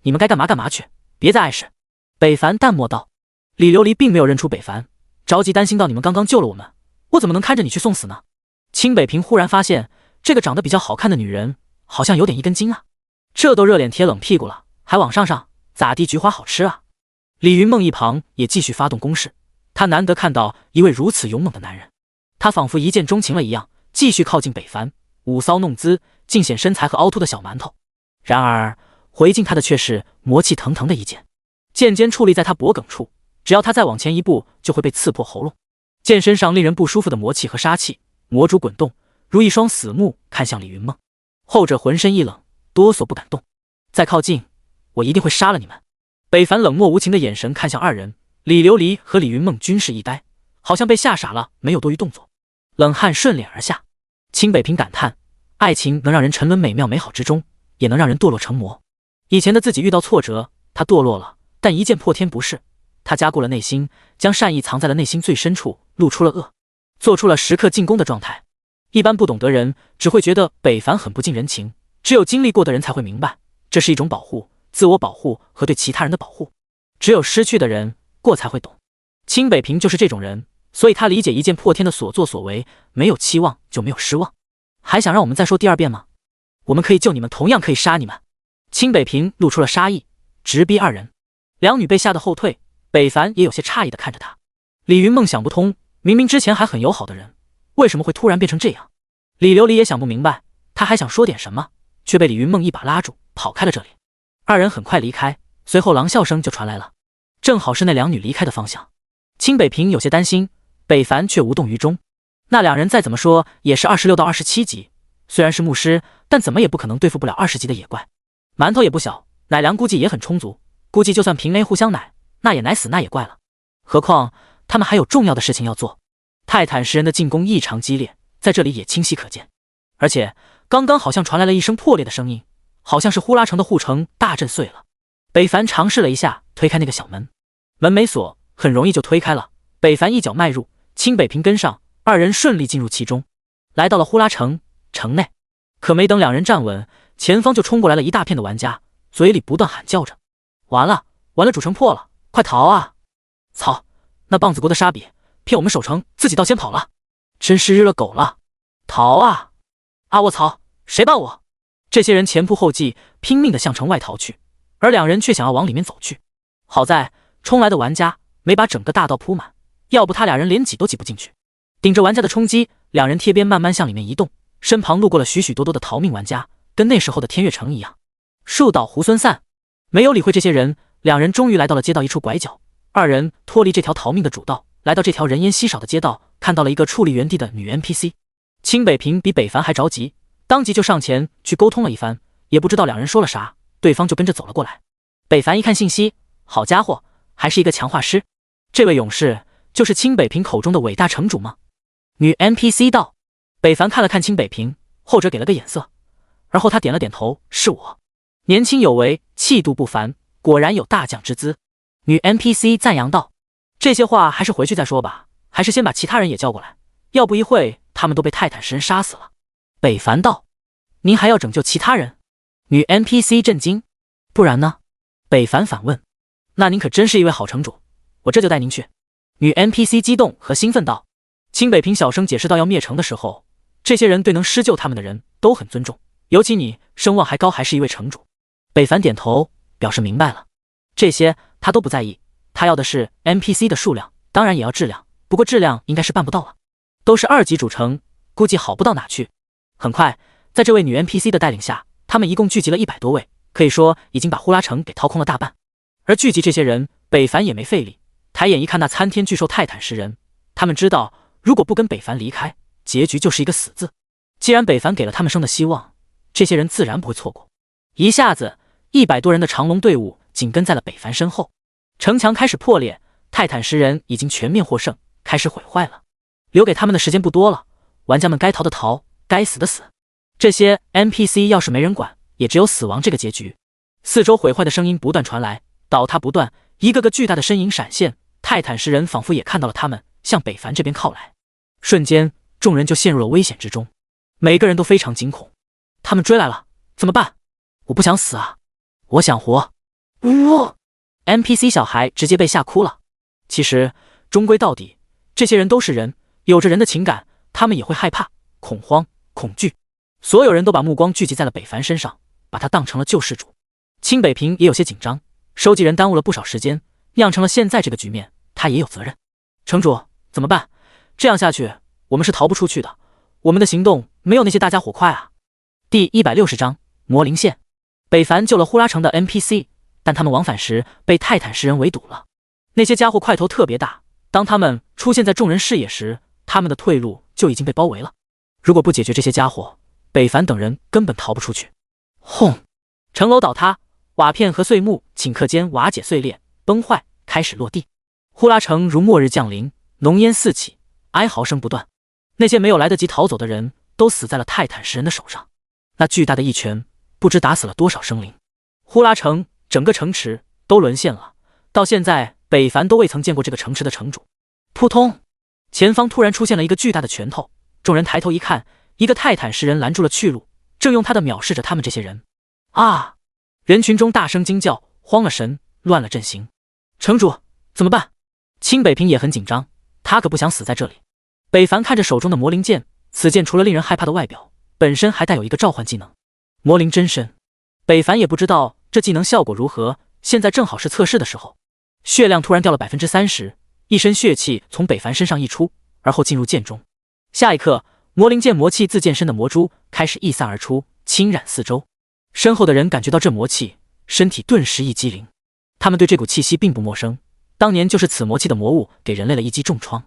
你们该干嘛干嘛去，别再碍事。北凡淡漠道。李琉璃并没有认出北凡，着急担心到你们刚刚救了我们，我怎么能看着你去送死呢？清北平忽然发现这个长得比较好看的女人好像有点一根筋啊，这都热脸贴冷屁股了，还往上上，咋地菊花好吃啊？李云梦一旁也继续发动攻势，他难得看到一位如此勇猛的男人，他仿佛一见钟情了一样，继续靠近北凡，舞骚弄姿，尽显身材和凹凸的小馒头。然而回敬他的却是魔气腾腾的一剑，剑尖矗立在他脖颈处，只要他再往前一步就会被刺破喉咙。剑身上令人不舒服的魔气和杀气，魔珠滚动，如一双死目看向李云梦。后者浑身一冷，哆嗦不敢动。再靠近，我一定会杀了你们。北凡冷漠无情的眼神看向二人，李琉璃和李云梦均是一呆，好像被吓傻了，没有多余动作，冷汗顺脸而下。清北平感叹，爱情能让人沉沦美妙美好之中，也能让人堕落成魔。以前的自己遇到挫折，他堕落了，但一剑破天不是，他加固了内心，将善意藏在了内心最深处，露出了恶，做出了时刻进攻的状态。一般不懂得人只会觉得北凡很不近人情，只有经历过的人才会明白，这是一种保护，自我保护和对其他人的保护，只有失去的人过才会懂。清北平就是这种人，所以他理解一剑破天的所作所为，没有期望就没有失望。还想让我们再说第二遍吗？我们可以救你们，同样可以杀你们。清北平露出了杀意，直逼二人。两女被吓得后退，北凡也有些诧异地看着他。李云梦想不通，明明之前还很友好的人，为什么会突然变成这样？李琉璃也想不明白，他还想说点什么，却被李云梦一把拉住，跑开了这里。二人很快离开，随后狼笑声就传来了，正好是那两女离开的方向。清北平有些担心，北凡却无动于衷。那两人再怎么说也是26到27级，虽然是牧师，但怎么也不可能对付不了20级的野怪。馒头也不小，奶粮估计也很充足，估计就算平雷互相奶，那也奶死那野怪了。何况他们还有重要的事情要做。泰坦石人的进攻异常激烈，在这里也清晰可见。而且刚刚好像传来了一声破裂的声音，好像是呼啦城的护城大震碎了。北凡尝试了一下推开那个小门，门没锁，很容易就推开了。北凡一脚迈入，清北平跟上，二人顺利进入其中，来到了呼啦城城内。可没等两人站稳，前方就冲过来了一大片的玩家，嘴里不断喊叫着：完了完了，主城破了，快逃啊！操，那棒子国的沙比骗我们守城，自己倒先跑了，真是日了狗了！逃啊！啊卧槽，谁帮我？这些人前仆后继，拼命地向城外逃去，而两人却想要往里面走去。好在冲来的玩家没把整个大道铺满，要不他俩人连挤都挤不进去。顶着玩家的冲击，两人贴边慢慢向里面移动，身旁路过了许许多多的逃命玩家，跟那时候的天悦城一样。树倒猢狲散，没有理会这些人，两人终于来到了街道一处拐角。二人脱离这条逃命的主道，来到这条人烟稀少的街道，看到了一个矗立原地的女 NPC。清北平比北凡还着急，当即就上前去沟通了一番，也不知道两人说了啥，对方就跟着走了过来。北凡一看信息，好家伙，还是一个强化师，这位勇士就是清北平口中的伟大城主吗？女 NPC 道。北凡看了看清北平，后者给了个眼色，而后他点了点头，是我。年轻有为，气度不凡，果然有大将之姿。女 NPC 赞扬道。这些话还是回去再说吧，还是先把其他人也叫过来，要不一会他们都被泰坦石人杀死了。北凡道。您还要拯救其他人？女 NPC 震惊。不然呢？北凡反问。那您可真是一位好城主，我这就带您去。女 NPC 激动和兴奋道。清北平小声解释到，要灭城的时候，这些人对能施救他们的人都很尊重，尤其你声望还高，还是一位城主。北凡点头表示明白了，这些他都不在意，他要的是 NPC 的数量，当然也要质量，不过质量应该是办不到了，都是2级主城，估计好不到哪去。很快，在这位女 NPC 的带领下，他们一共聚集了100多位，可以说已经把呼啦城给掏空了大半。而聚集这些人，北凡也没费力，抬眼一看那参天巨兽泰坦石人，他们知道如果不跟北凡离开，结局就是一个死字。既然北凡给了他们生的希望，这些人自然不会错过。一下子100多人的长龙队伍紧跟在了北凡身后，城墙开始破裂，泰坦石人已经全面获胜，开始毁坏了。留给他们的时间不多了，玩家们该逃的逃，该死的死。这些 NPC 要是没人管，也只有死亡这个结局。四周毁坏的声音不断传来，倒塌不断，一个个巨大的身影闪现。泰坦食人仿佛也看到了他们，向北凡这边靠来。瞬间，众人就陷入了危险之中，每个人都非常惊恐。他们追来了，怎么办？我不想死啊，我想活。呜 ！NPC 小孩直接被吓哭了。其实，终归到底，这些人都是人，有着人的情感，他们也会害怕、恐慌、恐惧。所有人都把目光聚集在了北凡身上，把他当成了救世主。清北平也有些紧张，收集人耽误了不少时间，酿成了现在这个局面，他也有责任。城主，怎么办？这样下去，我们是逃不出去的。我们的行动没有那些大家伙快啊。第160章魔灵线。北凡救了呼啦城的 NPC， 但他们往返时被泰坦食人围堵了。那些家伙块头特别大，当他们出现在众人视野时，他们的退路就已经被包围了。如果不解决这些家伙，北凡等人根本逃不出去。轰！城楼倒塌，瓦片和碎木顷刻间瓦解碎裂，崩坏，开始落地。呼啦城如末日降临，浓烟四起，哀嚎声不断。那些没有来得及逃走的人都死在了泰坦食人的手上。那巨大的一拳不知打死了多少生灵。呼啦城整个城池都沦陷了，到现在北凡都未曾见过这个城池的城主。扑通！前方突然出现了一个巨大的拳头，众人抬头一看，一个泰坦食人拦住了去路，正用他的藐视着他们这些人。啊！人群中大声惊叫，慌了神，乱了阵型。城主怎么办？清北平也很紧张，他可不想死在这里。北凡看着手中的魔灵剑，此剑除了令人害怕的外表，本身还带有一个召唤技能魔灵真身。北凡也不知道这技能效果如何，现在正好是测试的时候。血量突然掉了 30%， 一身血气从北凡身上溢出，而后进入剑中。下一刻，魔灵剑魔气自剑身的魔珠开始溢散而出，侵染四周。身后的人感觉到这魔气，身体顿时一激灵。他们对这股气息并不陌生，当年就是此魔气的魔物给人类了一击重创。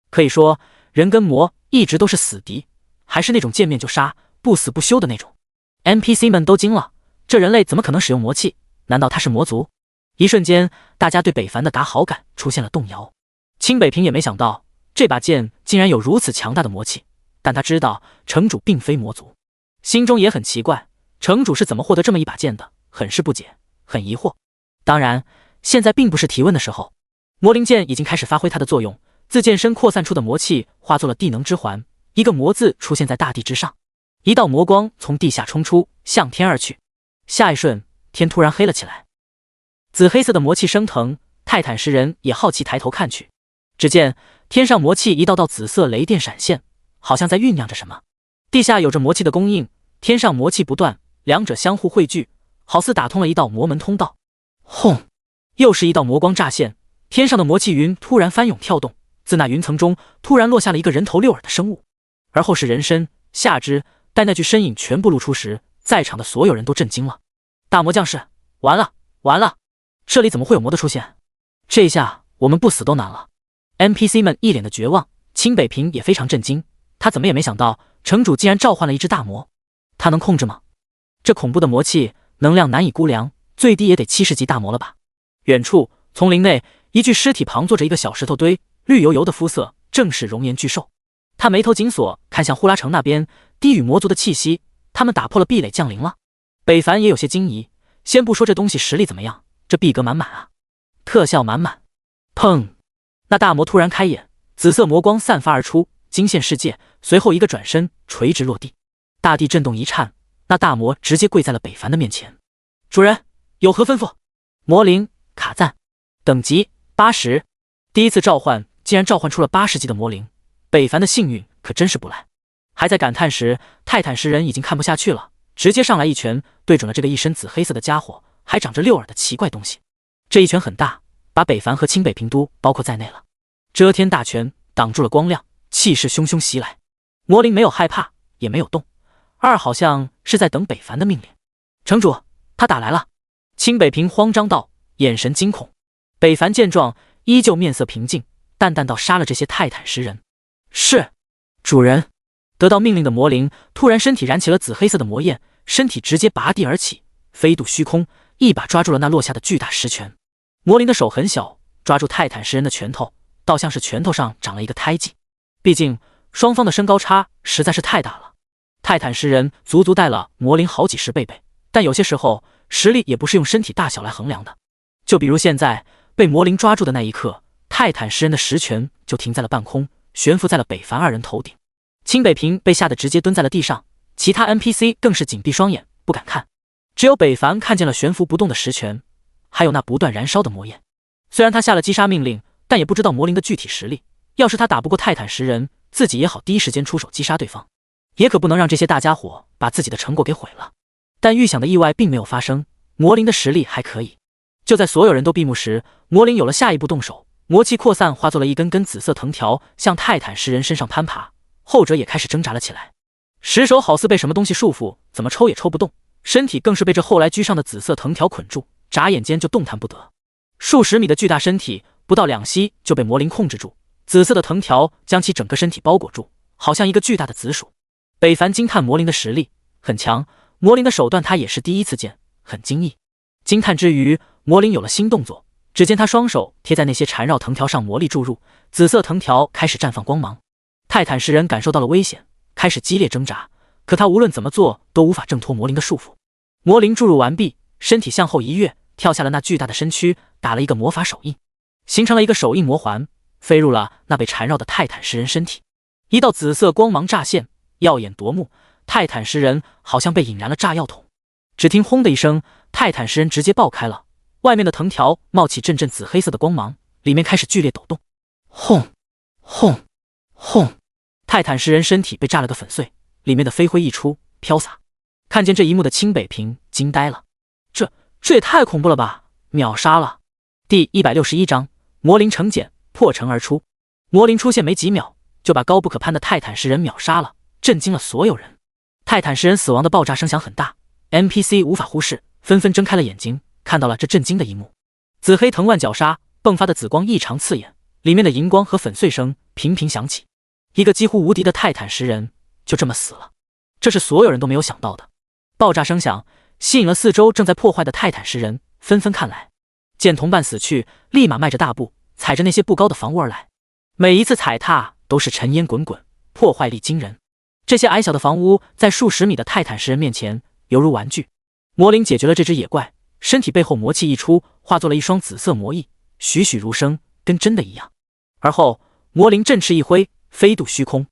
可以说，人跟魔一直都是死敌，还是那种见面就杀、不死不休的那种。NPC 们都惊了，这人类怎么可能使用魔气？难道他是魔族？一瞬间，大家对北凡的打好感出现了动摇。清北平也没想到，这把剑竟然有如此强大的魔气，但他知道城主并非魔族，心中也很奇怪，城主是怎么获得这么一把剑的，很是不解，很疑惑。当然，现在并不是提问的时候。魔灵剑已经开始发挥它的作用，自剑身扩散出的魔气化作了地能之环，一个魔字出现在大地之上，一道魔光从地下冲出，向天而去。下一瞬，天突然黑了起来，紫黑色的魔气升腾，泰坦食人也好奇抬头看去，只见天上魔气一道道紫色雷电闪现，好像在酝酿着什么。地下有着魔气的供应，天上魔气不断，两者相互汇聚，好似打通了一道魔门通道。轰！又是一道魔光乍现，天上的魔气云突然翻涌跳动，自那云层中突然落下了一个人头六耳的生物，而后是人身、下肢，待那具身影全部露出时，在场的所有人都震惊了。大魔将士，完了完了，这里怎么会有魔的出现？这一下我们不死都难了。 NPC 们一脸的绝望，清北平也非常震惊，他怎么也没想到城主竟然召唤了一只大魔，他能控制吗？这恐怖的魔气能量难以估量，最低也得70级大魔了吧。远处丛林内，一具尸体旁坐着一个小石头堆，绿油油的肤色，正是熔岩巨兽。他眉头紧锁，看向呼啦城那边，低语魔族的气息，他们打破了壁垒降临了。北凡也有些惊疑，先不说这东西实力怎么样，这壁格满满啊，特效满满。砰！那大魔突然开眼，紫色魔光散发而出，惊现世界，随后一个转身垂直落地，大地震动一颤，那大魔直接跪在了北凡的面前。主人有何吩咐？魔灵卡赞，等级80，第一次召唤竟然召唤出了80级的魔灵，北凡的幸运可真是不赖。还在感叹时，泰坦食人已经看不下去了，直接上来一拳对准了这个一身紫黑色的家伙，还长着6耳的奇怪东西。这一拳很大，把北凡和清北平都包括在内了。遮天大拳挡住了光亮，气势汹汹袭来。魔灵没有害怕，也没有动，好像是在等北凡的命令。城主，他打来了。清北平慌张道，眼神惊恐。北凡见状，依旧面色平静，淡淡道：杀了这些泰坦食人。是，主人。得到命令的魔灵突然身体燃起了紫黑色的魔焰，身体直接拔地而起，飞渡虚空，一把抓住了那落下的巨大石拳。魔灵的手很小，抓住泰坦食人的拳头，倒像是拳头上长了一个胎记。毕竟双方的身高差实在是太大了，泰坦食人足足带了魔灵好几十倍，但有些时候实力也不是用身体大小来衡量的。就比如现在被魔灵抓住的那一刻，泰坦食人的实权就停在了半空，悬浮在了北凡二人头顶。清北平被吓得直接蹲在了地上，其他 NPC 更是紧闭双眼不敢看，只有北凡看见了悬浮不动的实权，还有那不断燃烧的魔焰。虽然他下了击杀命令，但也不知道魔灵的具体实力，要是他打不过泰坦食人，自己也好第一时间出手击杀对方，也可不能让这些大家伙把自己的成果给毁了。但预想的意外并没有发生，魔灵的实力还可以。就在所有人都闭目时，魔灵有了下一步动手，魔气扩散，化作了一根根紫色藤条，向泰坦食人身上攀爬，后者也开始挣扎了起来。石手好似被什么东西束缚，怎么抽也抽不动，身体更是被这后来居上的紫色藤条捆住，眨眼间就动弹不得。数十米的巨大身体不到2息就被魔灵控制住，紫色的藤条将其整个身体包裹住，好像一个巨大的紫薯。北凡惊叹魔灵的实力很强，魔灵的手段他也是第一次见，很惊异。惊叹之余，魔灵有了新动作，只见他双手贴在那些缠绕藤条上，魔力注入，紫色藤条开始绽放光芒。泰坦食人感受到了危险，开始激烈挣扎，可他无论怎么做都无法挣脱魔灵的束缚。魔灵注入完毕，身体向后一跃，跳下了那巨大的身躯，打了一个魔法手印，形成了一个手印魔环，飞入了那被缠绕的泰坦食人身体。一道紫色光芒乍现，耀眼夺目，泰坦食人好像被引燃了炸药桶。只听轰的一声，泰坦食人直接爆开了，外面的藤条冒起阵阵紫黑色的光芒，里面开始剧烈抖动。轰轰轰！泰坦食人身体被炸了个粉碎，里面的飞灰溢出飘洒。看见这一幕的清北平惊呆了，这也太恐怖了吧！秒杀了。第161章魔灵成茧，破城而出。魔灵出现没几秒，就把高不可攀的泰坦食人秒杀了，震惊了所有人。泰坦食人死亡的爆炸声响很大， NPC 无法忽视，纷纷睁开了眼睛，看到了这震惊的一幕。紫黑藤蔓绞杀迸发的紫光异常刺眼，里面的银光和粉碎声频频响起。一个几乎无敌的泰坦食人就这么死了，这是所有人都没有想到的。爆炸声响吸引了四周正在破坏的泰坦食人，纷纷看来，见同伴死去，立马迈着大步踩着那些不高的房屋而来，每一次踩踏都是尘烟滚滚，破坏力惊人。这些矮小的房屋在数十米的泰坦食人面前犹如玩具。魔灵解决了这只野怪，身体背后魔气一出，化作了一双紫色魔翼，栩栩如生，跟真的一样。而后魔灵振翅一挥，飞渡虚空。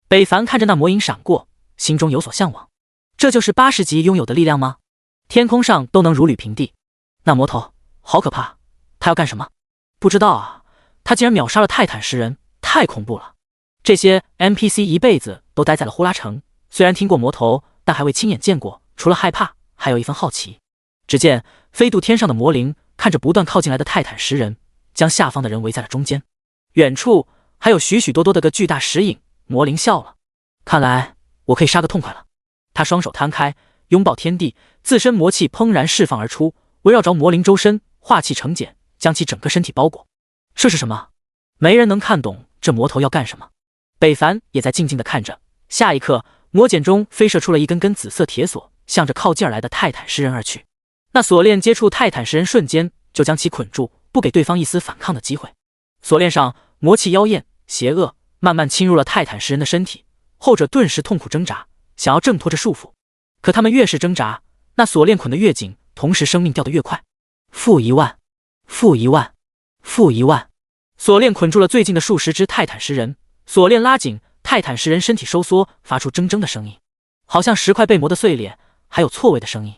北凡看着那魔影闪过，心中有所向往。这就是80级拥有的力量吗？天空上都能如履平地。那魔头好可怕，他要干什么？不知道啊，他竟然秒杀了泰坦食人，太恐怖了。这些 NPC 一辈子都待在了呼啦城，虽然听过魔头，但还未亲眼见过，除了害怕，还有一份好奇。只见飞渡天上的魔灵看着不断靠近来的泰坦食人，将下方的人围在了中间。远处还有许许多多的个巨大石影。魔灵笑了，看来我可以杀个痛快了。他双手摊开，拥抱天地，自身魔气怦然释放而出，围绕着魔灵周身，化气成茧，将其整个身体包裹。这是什么？没人能看懂这魔头要干什么。北凡也在静静地看着。下一刻，魔茧中飞射出了一根根紫色铁索，向着靠近而来的泰坦食人而去。那锁链接触泰坦食人瞬间，就将其捆住，不给对方一丝反抗的机会。锁链上魔气妖艳邪恶，慢慢侵入了泰坦食人的身体，后者顿时痛苦挣扎，想要挣脱这束缚。可他们越是挣扎，那锁链捆得越紧，同时生命掉得越快。负1万，负1万，负1万。锁链捆住了最近的数十只泰坦食人，锁链拉紧，泰坦食人身体收缩，发出铮铮的声音，好像石块被磨得碎裂，还有错位的声音。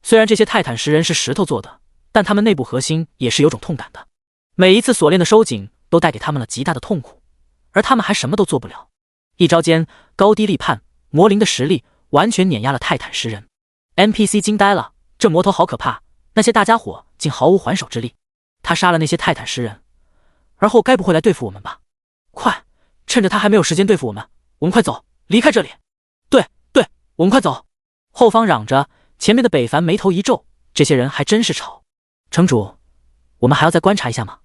虽然这些泰坦食人是石头做的，但他们内部核心也是有种痛感的。每一次锁链的收紧都带给他们了极大的痛苦，而他们还什么都做不了。一招间高低立判，魔灵的实力完全碾压了泰坦食人。 NPC 惊呆了，这魔头好可怕，那些大家伙竟毫无还手之力。他杀了那些泰坦食人，而后该不会来对付我们吧？快，趁着他还没有时间对付我们快走，离开这里。对，我们快走。后方嚷着，前面的北凡眉头一皱，这些人还真是吵。城主，我们还要再观察一下吗？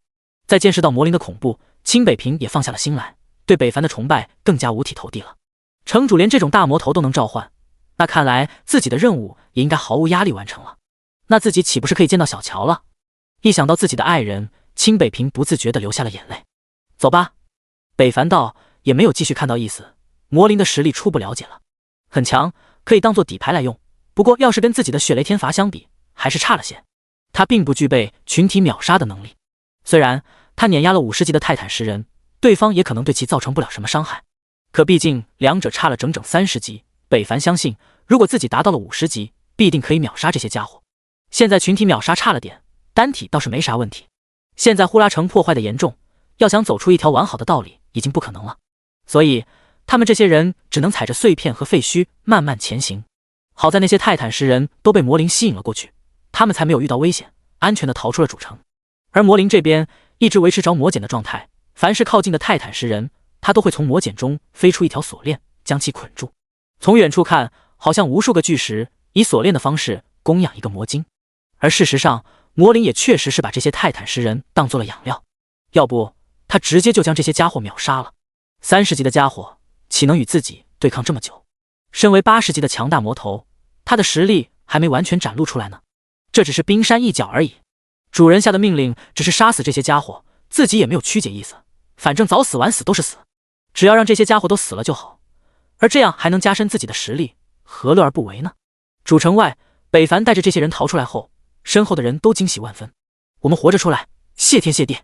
在见识到魔灵的恐怖，清北平也放下了心来，对北凡的崇拜更加五体投地了。城主连这种大魔头都能召唤，那看来自己的任务也应该毫无压力完成了。那自己岂不是可以见到小乔了？一想到自己的爱人，清北平不自觉地流下了眼泪。走吧。北凡道，也没有继续看到意思。魔灵的实力初步了解了，很强，可以当做底牌来用。不过要是跟自己的血雷天罚相比，还是差了些。他并不具备群体秒杀的能力，虽然他碾压了50级的泰坦食人，对方也可能对其造成不了什么伤害，可毕竟两者差了整整30级。北凡相信，如果自己达到了50级，必定可以秒杀这些家伙。现在群体秒杀差了点，单体倒是没啥问题。现在呼啦城破坏的严重，要想走出一条完好的道理已经不可能了，所以他们这些人只能踩着碎片和废墟慢慢前行。好在那些泰坦食人都被魔灵吸引了过去，他们才没有遇到危险，安全的逃出了主城。而魔灵这边一直维持着魔茧的状态，凡是靠近的泰坦食人，他都会从魔茧中飞出一条锁链，将其捆住。从远处看，好像无数个巨石以锁链的方式供养一个魔晶，而事实上，魔灵也确实是把这些泰坦食人当做了养料，要不他直接就将这些家伙秒杀了。30级的家伙岂能与自己对抗这么久？身为80级的强大魔头，他的实力还没完全展露出来呢。这只是冰山一角而已。主人下的命令只是杀死这些家伙，自己也没有曲解意思，反正早死晚死都是死，只要让这些家伙都死了就好，而这样还能加深自己的实力，何乐而不为呢？主城外，北凡带着这些人逃出来后，身后的人都惊喜万分。我们活着出来，谢天谢地。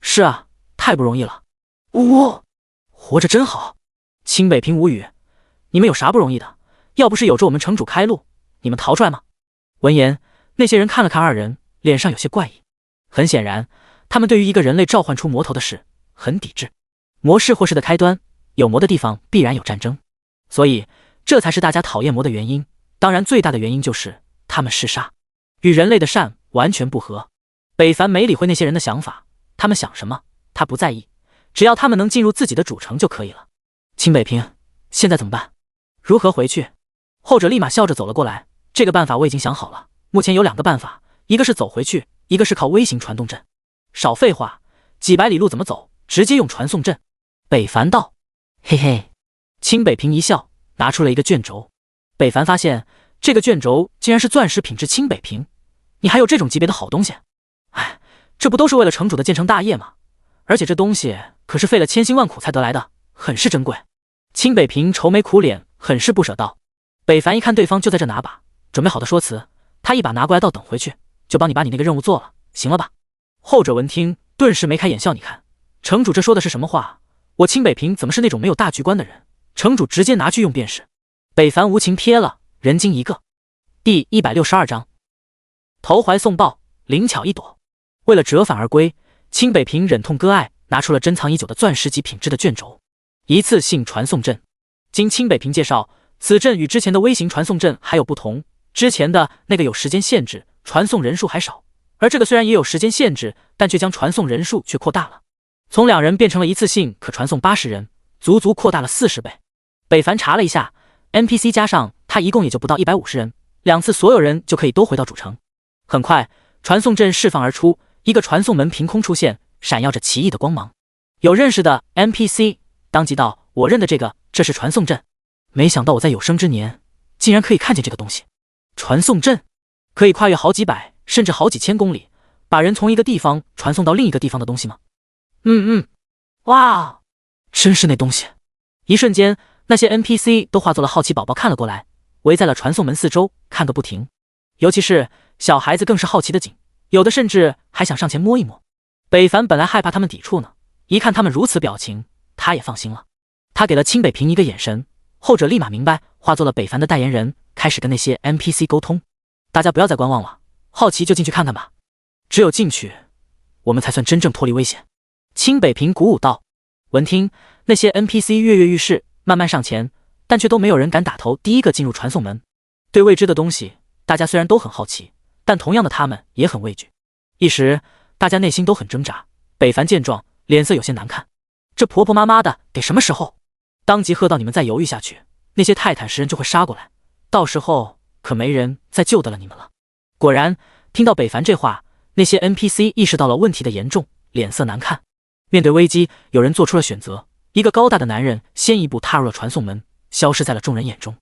是啊，太不容易了。活着真好。清北平无语，你们有啥不容易的？要不是有着我们城主开路，你们逃出来吗？闻言，那些人看了看二人，脸上有些怪异。很显然，他们对于一个人类召唤出魔头的事很抵制。魔是祸事的开端，有魔的地方必然有战争，所以这才是大家讨厌魔的原因。当然，最大的原因就是他们嗜杀，与人类的善完全不合。北凡没理会那些人的想法，他们想什么他不在意，只要他们能进入自己的主城就可以了。清北平，现在怎么办？如何回去？后者立马笑着走了过来。这个办法我已经想好了，目前有2个办法，一个是走回去，一个是靠微型传动阵。少废话，几百里路怎么走？直接用传送阵。北凡道。嘿嘿。清北平一笑，拿出了一个卷轴。北凡发现这个卷轴竟然是钻石品质清北平，你还有这种级别的好东西？哎，这不都是为了城主的建成大业吗？而且这东西可是费了千辛万苦才得来的，很是珍贵。清北平愁眉苦脸，很是不舍道。北凡一看对方就在这拿把，准备好的说辞，他一把拿过来道，等回去就帮你把你那个任务做了，行了吧？后者闻听顿时眉开眼笑，你看城主这说的是什么话？我清北平怎么是那种没有大局观的人？城主直接拿去用便是。北凡无情瞥了，人精一个。第162章，投怀送抱，灵巧一朵。为了折返而归，清北平忍痛割爱，拿出了珍藏已久的钻石级品质的卷轴。一次性传送阵。经清北平介绍，此阵与之前的微型传送阵还有不同，之前的那个有时间限制，传送人数还少，而这个虽然也有时间限制，但却将传送人数却扩大了，从2人变成了一次性可传送80人，足足扩大了40倍。北凡查了一下， NPC 加上他一共也就不到150人，2次所有人就可以都回到主城。很快，传送阵释放而出，一个传送门凭空出现，闪耀着奇异的光芒。有认识的 NPC 当即道：我认得这个，这是传送阵。没想到我在有生之年竟然可以看见这个东西。传送阵可以跨越好几百甚至好几千公里，把人从一个地方传送到另一个地方的东西吗？哇，真是那东西。一瞬间，那些 NPC 都化作了好奇宝宝看了过来，围在了传送门四周看个不停。尤其是小孩子更是好奇的紧，有的甚至还想上前摸一摸。北凡本来害怕他们抵触呢，一看他们如此表情，他也放心了。他给了清北平一个眼神，后者立马明白，化作了北凡的代言人，开始跟那些 NPC 沟通。大家不要再观望了，好奇就进去看看吧，只有进去，我们才算真正脱离危险。清北平鼓舞道。闻听，那些 NPC 跃跃欲试，慢慢上前，但却都没有人敢打头第一个进入传送门。对未知的东西，大家虽然都很好奇，但同样的他们也很畏惧。一时大家内心都很挣扎。北凡见状，脸色有些难看，这婆婆妈妈的得什么时候？当即喝道：你们再犹豫下去，那些泰坦食人就会杀过来，到时候可没人再救得了你们了。果然，听到北凡这话，那些 NPC 意识到了问题的严重，脸色难看。面对危机，有人做出了选择，一个高大的男人先一步踏入了传送门，消失在了众人眼中。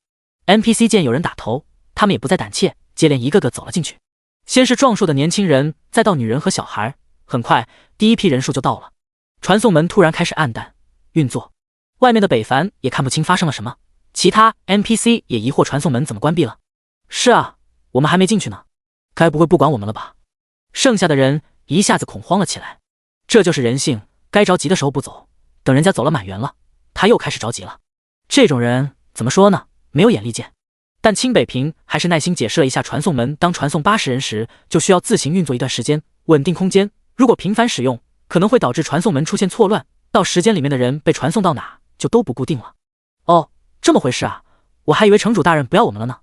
NPC 见有人打头，他们也不再胆怯，接连一个个走了进去。先是壮硕的年轻人，再到女人和小孩，很快第一批人数就到了。传送门突然开始暗淡运作，外面的北凡也看不清发生了什么，其他 NPC 也疑惑传送门怎么关闭了。是啊，我们还没进去呢。该不会不管我们了吧？剩下的人一下子恐慌了起来。这就是人性，该着急的时候不走，等人家走了满员了，他又开始着急了。这种人怎么说呢？没有眼力见。但清北平还是耐心解释了一下传送门，当传送80人时，就需要自行运作一段时间，稳定空间。如果频繁使用，可能会导致传送门出现错乱，到时间里面的人被传送到哪就都不固定了。哦，这么回事啊，我还以为城主大人不要我们了呢。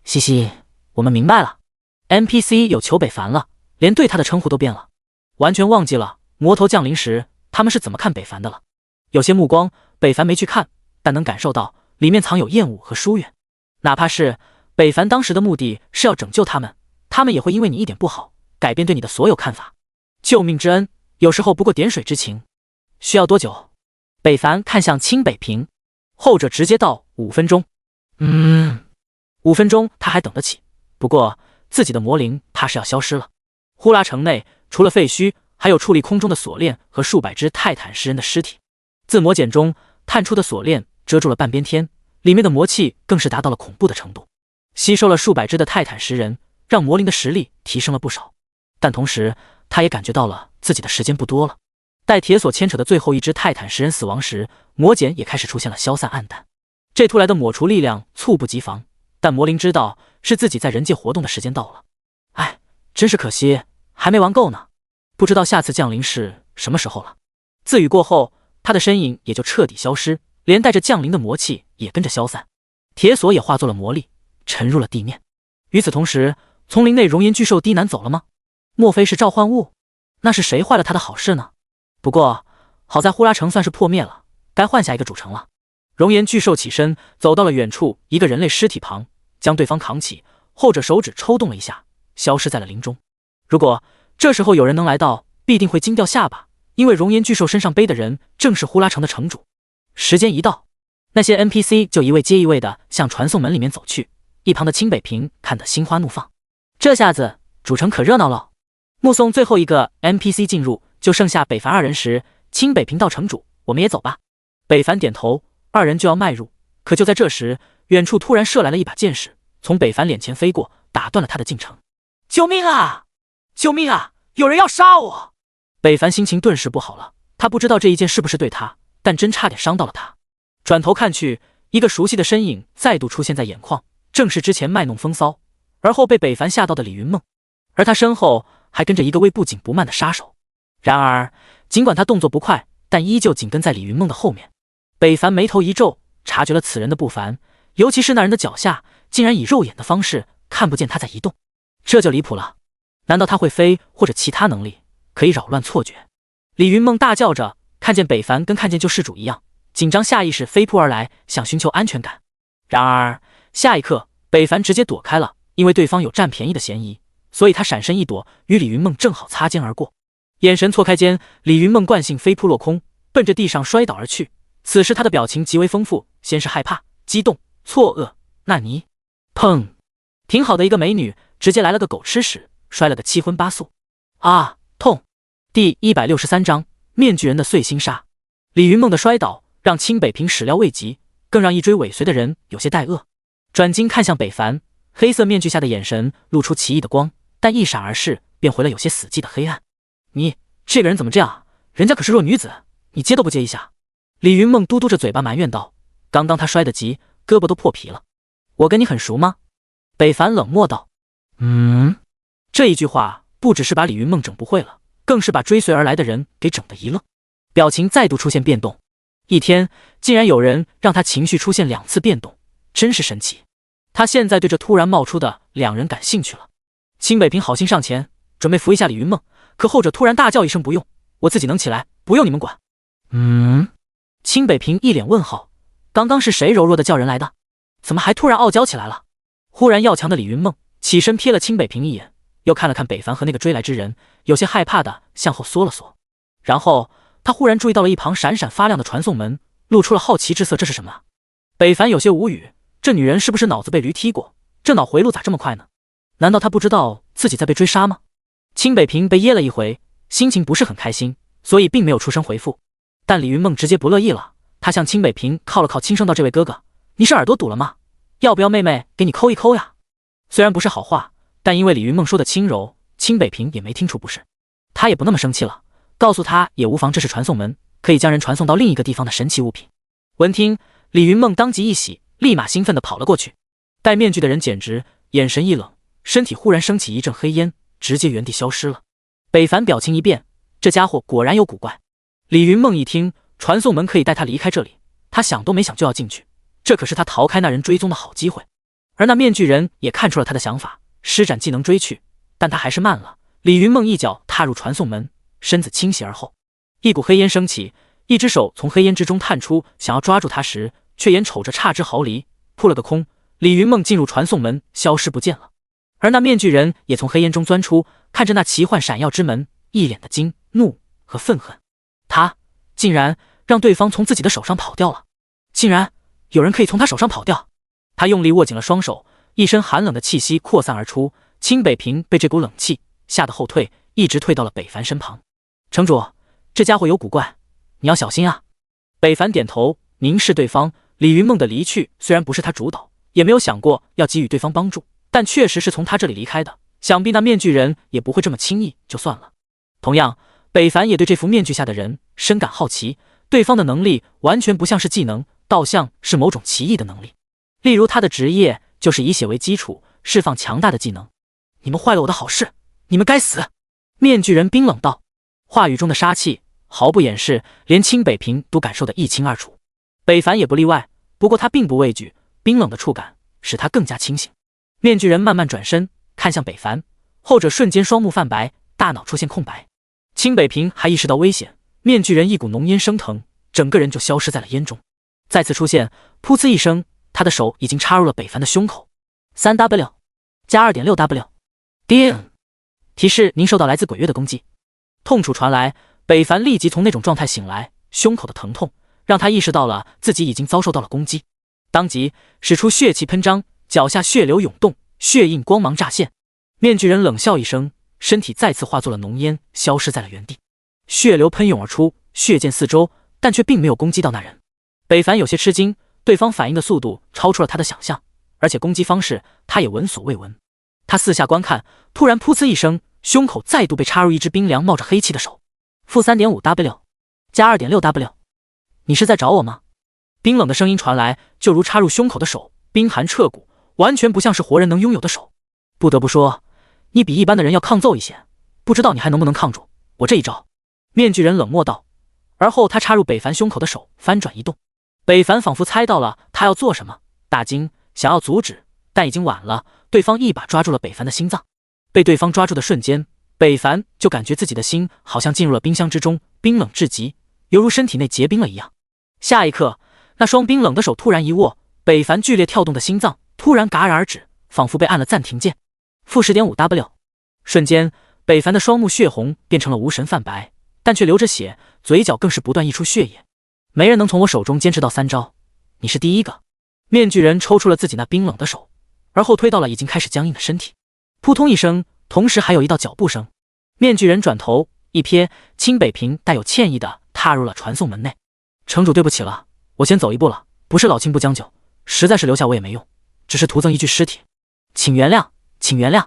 嘻嘻，我们明白了。NPC 有求北凡了，连对他的称呼都变了，完全忘记了魔头降临时他们是怎么看北凡的了。有些目光北凡没去看，但能感受到里面藏有厌恶和疏远。哪怕是北凡当时的目的是要拯救他们，他们也会因为你一点不好改变对你的所有看法。救命之恩有时候不过点水之情。需要多久？北凡看向清北平，后者直接道5分钟。5分钟他还等得起，不过自己的魔灵怕是要消失了。呼啦城内除了废墟，还有矗立空中的锁链和数百只泰坦石人的尸体。自魔茧中探出的锁链遮住了半边天，里面的魔气更是达到了恐怖的程度，吸收了数百只的泰坦石人，让魔灵的实力提升了不少。但同时他也感觉到了自己的时间不多了。待铁锁牵扯的最后一只泰坦石人死亡时，魔茧也开始出现了消散暗淡。这突来的抹除力量猝不及防，但魔灵知道是自己在人界活动的时间到了。哎，真是可惜，还没玩够呢，不知道下次降临是什么时候了。自语过后，他的身影也就彻底消失，连带着降临的魔气也跟着消散，铁锁也化作了魔力，沉入了地面。与此同时，丛林内熔岩巨兽低南走了吗？莫非是召唤物？那是谁坏了他的好事呢？不过好在呼啦城算是破灭了，该换下一个主城了。熔岩巨兽起身走到了远处一个人类尸体旁，将对方扛起，后者手指抽动了一下，消失在了林中。如果这时候有人能来到，必定会惊掉下巴，因为熔岩巨兽身上背的人正是呼啦城的城主。时间一到，那些 NPC 就一位接一位的向传送门里面走去，一旁的清北平看得心花怒放。这下子主城可热闹了。目送最后一个 NPC 进入，就剩下北凡二人时，清北平道城主，我们也走吧。北凡点头，二人就要迈入，可就在这时，远处突然射来了一把箭矢，从北凡脸前飞过，打断了他的进程。救命啊！救命啊！有人要杀我！北凡心情顿时不好了，他不知道这一箭是不是对他，但真差点伤到了他。转头看去，一个熟悉的身影再度出现在眼眶，正是之前卖弄风骚，而后被北凡吓到的李云梦，而他身后还跟着一个位不紧不慢的杀手。然而尽管他动作不快，但依旧紧跟在李云梦的后面。北凡眉头一皱，察觉了此人的不凡，尤其是那人的脚下竟然以肉眼的方式看不见他在移动，这就离谱了。难道他会飞，或者其他能力可以扰乱错觉？李云梦大叫着，看见北凡跟看见救世主一样，紧张下意识飞扑而来，想寻求安全感。然而下一刻北凡直接躲开了，因为对方有占便宜的嫌疑，所以他闪身一躲，与李云梦正好擦肩而过。眼神错开间，李云梦惯性飞扑落空，奔着地上摔倒而去。此时他的表情极为丰富，先是害怕、激动、错愕，那尼，砰！挺好的一个美女，直接来了个狗吃屎，摔了个七荤八素。啊，痛！第163章面具人的碎心杀。李云梦的摔倒让清北平始料未及，更让一追尾随的人有些带愕。转睛看向北凡，黑色面具下的眼神露出奇异的光，但一闪而逝，便回了有些死寂的黑暗。你这个人怎么这样？人家可是弱女子，你接都不接一下？李云梦嘟嘟着嘴巴埋怨道。刚刚他摔得急，胳膊都破皮了。我跟你很熟吗？北凡冷漠道。这一句话不只是把李云梦整不会了，更是把追随而来的人给整得一愣，表情再度出现变动。一天竟然有人让他情绪出现2次变动，真是神奇。他现在对这突然冒出的2人感兴趣了。清北平好心上前准备扶一下李云梦，可后者突然大叫一声，不用，我自己能起来，不用你们管。清北平一脸问号，刚刚是谁柔弱的叫人来的？怎么还突然傲娇起来了？忽然要强的李云梦起身瞥了清北平一眼，又看了看北凡和那个追来之人，有些害怕的向后缩了缩。然后他忽然注意到了一旁闪闪发亮的传送门，露出了好奇之色，这是什么？北凡有些无语，这女人是不是脑子被驴踢过？这脑回路咋这么快呢？难道她不知道自己在被追杀吗？清北平被噎了一回，心情不是很开心，所以并没有出声回复。但李云梦直接不乐意了，她向清北平靠了靠，轻声道：“这位哥哥，你是耳朵堵了吗？要不要妹妹给你抠一抠呀？”虽然不是好话，但因为李云梦说的轻柔，清北平也没听出不是，他也不那么生气了，告诉他也无妨，这是传送门，可以将人传送到另一个地方的神奇物品。闻听，李云梦当即一喜，立马兴奋地跑了过去。戴面具的人简直眼神一冷，身体忽然升起一阵黑烟，直接原地消失了。北凡表情一变，这家伙果然有古怪。李云梦一听传送门可以带他离开这里，他想都没想就要进去，这可是他逃开那人追踪的好机会。而那面具人也看出了他的想法，施展技能追去，但他还是慢了。李云梦一脚踏入传送门，身子倾斜而后，一股黑烟升起，一只手从黑烟之中探出，想要抓住他时，却眼瞅着差之毫厘，扑了个空。李云梦进入传送门，消失不见了。而那面具人也从黑烟中钻出，看着那奇幻闪耀之门，一脸的惊怒和愤恨。他竟然让对方从自己的手上跑掉了，竟然有人可以从他手上跑掉。他用力握紧了双手，一身寒冷的气息扩散而出。清北平被这股冷气吓得后退，一直退到了北凡身旁。城主，这家伙有古怪，你要小心啊。北凡点头凝视对方。李云梦的离去虽然不是他主导，也没有想过要给予对方帮助，但确实是从他这里离开的，想必那面具人也不会这么轻易就算了。同样，北凡也对这副面具下的人深感好奇，对方的能力完全不像是技能，倒像是某种奇异的能力。例如他的职业就是以血为基础，释放强大的技能。你们坏了我的好事，你们该死！面具人冰冷道，话语中的杀气毫不掩饰，连清北平都感受得一清二楚。北凡也不例外，不过他并不畏惧，冰冷的触感使他更加清醒。面具人慢慢转身看向北凡，后者瞬间双目泛白，大脑出现空白。清北平还意识到危险，面具人一股浓烟升腾，整个人就消失在了烟中。再次出现，噗呲一声，他的手已经插入了北凡的胸口。3W 加 2.6W 叮！提示您受到来自鬼月的攻击。痛楚传来，北凡立即从那种状态醒来，胸口的疼痛让他意识到了自己已经遭受到了攻击，当即使出血气喷张，脚下血流涌动，血印光芒乍现。面具人冷笑一声，身体再次化作了浓烟，消失在了原地。血流喷涌而出，血溅四周，但却并没有攻击到那人。北凡有些吃惊，对方反应的速度超出了他的想象，而且攻击方式他也闻所未闻。他四下观看，突然噗呲一声，胸口再度被插入一只冰凉冒着黑气的手。-3.5W 加 2.6W 你是在找我吗？冰冷的声音传来，就如插入胸口的手，冰寒彻骨，完全不像是活人能拥有的手。不得不说，你比一般的人要抗揍一些，不知道你还能不能抗住我这一招。面具人冷漠道，而后他插入北凡胸口的手翻转移动。北凡仿佛猜到了他要做什么，大惊，想要阻止，但已经晚了，对方一把抓住了北凡的心脏。被对方抓住的瞬间，北凡就感觉自己的心好像进入了冰箱之中，冰冷至极，犹如身体内结冰了一样。下一刻，那双冰冷的手突然一握，北凡剧烈跳动的心脏突然戛然而止，仿佛被按了暂停键。-10.5W 瞬间，北凡的双目血红，变成了无神泛白，但却流着血，嘴角更是不断溢出血液。没人能从我手中坚持到3招，你是第一个。面具人抽出了自己那冰冷的手，而后推到了已经开始僵硬的身体。扑通一声，同时还有一道脚步声。面具人转头一瞥，清北平带有歉意的踏入了传送门内。城主对不起了，我先走一步了，不是老卿不将就，实在是留下我也没用，只是徒增一具尸体，请原谅，请原谅。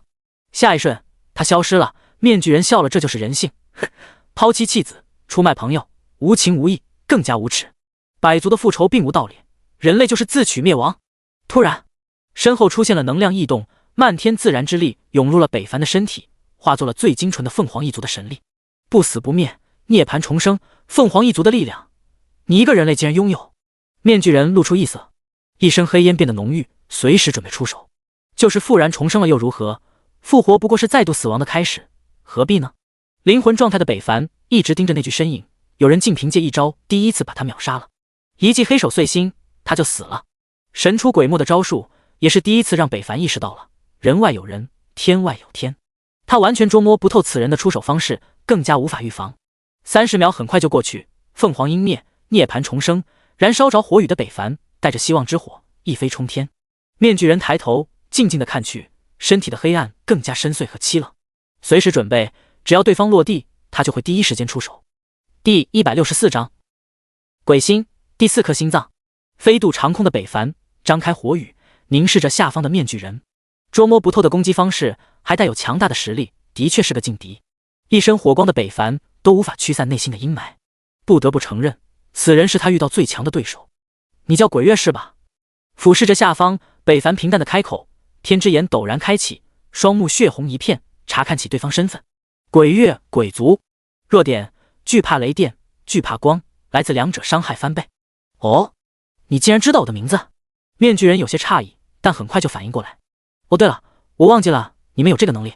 下一瞬，他消失了。面具人笑了，这就是人性，抛妻弃子，出卖朋友，无情无义，更加无耻。百族的复仇并无道理，人类就是自取灭亡。突然，身后出现了能量异动，漫天自然之力涌入了北凡的身体，化作了最精纯的凤凰一族的神力。不死不灭，涅槃重生，凤凰一族的力量，你一个人类竟然拥有。面具人露出异色，一身黑烟变得浓郁，随时准备出手。就是复然重生了又如何？复活不过是再度死亡的开始，何必呢？灵魂状态的北凡一直盯着那具身影，有人竟凭借一招第一次把他秒杀了，一记黑手碎心，他就死了。神出鬼没的招数也是第一次让北凡意识到了人外有人，天外有天。他完全捉摸不透此人的出手方式，更加无法预防。30秒很快就过去，凤凰阴灭，涅槃重生，燃烧着火雨的北凡带着希望之火一飞冲天。面具人抬头静静地看去，身体的黑暗更加深邃和凄冷，随时准备，只要对方落地，他就会第一时间出手。第164章鬼心，第4颗心脏。飞渡长空的北凡张开火羽，凝视着下方的面具人。捉摸不透的攻击方式，还带有强大的实力，的确是个劲敌。一身火光的北凡都无法驱散内心的阴霾，不得不承认，此人是他遇到最强的对手。你叫鬼月是吧？俯视着下方，北凡平淡的开口，天之眼陡然开启，双目血红一片，查看起对方身份。鬼月，鬼族，弱点：惧怕雷电，惧怕光，来自两者伤害翻倍。哦，你竟然知道我的名字？面具人有些诧异，但很快就反应过来。哦，对了，我忘记了，你们有这个能力。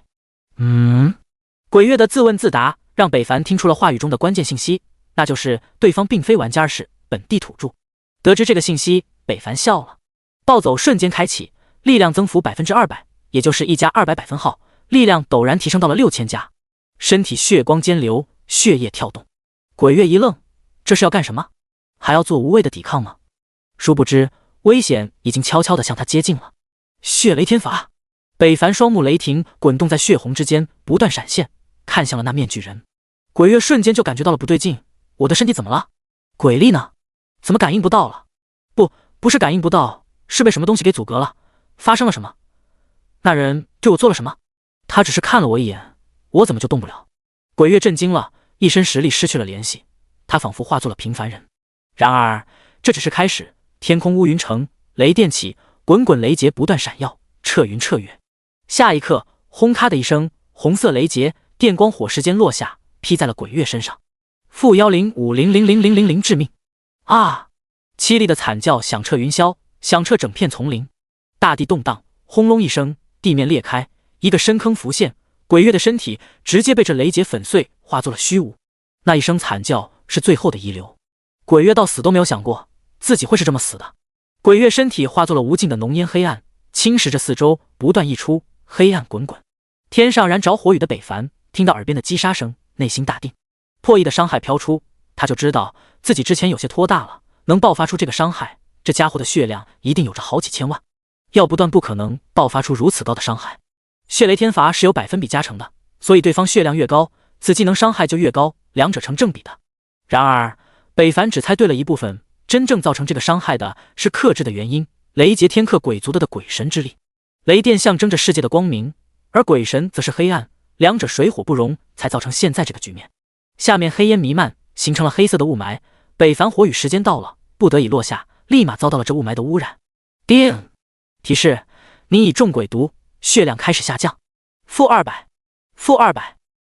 鬼月的自问自答让北凡听出了话语中的关键信息，那就是对方并非玩家，而是本地土著。得知这个信息，北凡笑了。暴走瞬间开启，力量增幅200%，也就是1加200分号，力量陡然提升到了6000加。身体血光间流，血液跳动。鬼月一愣，这是要干什么？还要做无谓的抵抗吗？殊不知，危险已经悄悄地向他接近了。血雷天法，北凡双目雷霆滚动在血红之间，不断闪现，看向了那面具人。鬼月瞬间就感觉到了不对劲，我的身体怎么了？鬼力呢？怎么感应不到了？不是感应不到，是被什么东西给阻隔了。发生了什么？那人对我做了什么？他只是看了我一眼，我怎么就动不了？鬼月震惊了，一身实力失去了联系，他仿佛化作了平凡人。然而这只是开始，天空乌云成，雷电起，滚滚雷劫不断闪耀，彻云彻月。下一刻，轰咔的一声，红色雷劫电光火石间落下，劈在了鬼月身上。负105000000致命！啊！凄厉的惨叫响彻云霄，响彻整片丛林。大地动荡，轰隆一声，地面裂开，一个深坑浮现，鬼月的身体直接被这雷劫粉碎，化作了虚无。那一声惨叫是最后的遗留。鬼月到死都没有想过自己会是这么死的。鬼月身体化作了无尽的浓烟黑暗，侵蚀着四周，不断溢出，黑暗滚滚。天上燃着火雨的北凡听到耳边的击杀声，内心大定。破亿的伤害飘出，他就知道自己之前有些拖大了，能爆发出这个伤害，这家伙的血量一定有着好几千万，要不断不可能爆发出如此高的伤害。血雷天罚是有百分比加成的，所以对方血量越高，此技能伤害就越高，两者成正比的。然而北凡只猜对了一部分，真正造成这个伤害的是克制的原因。雷劫天克鬼族的鬼神之力，雷电象征着世界的光明，而鬼神则是黑暗，两者水火不容，才造成现在这个局面。下面黑烟弥漫，形成了黑色的雾霾。北凡火雨时间到了，不得已落下，立马遭到了这雾霾的污染。叮！提示：你已中鬼毒，血量开始下降。-200，-200，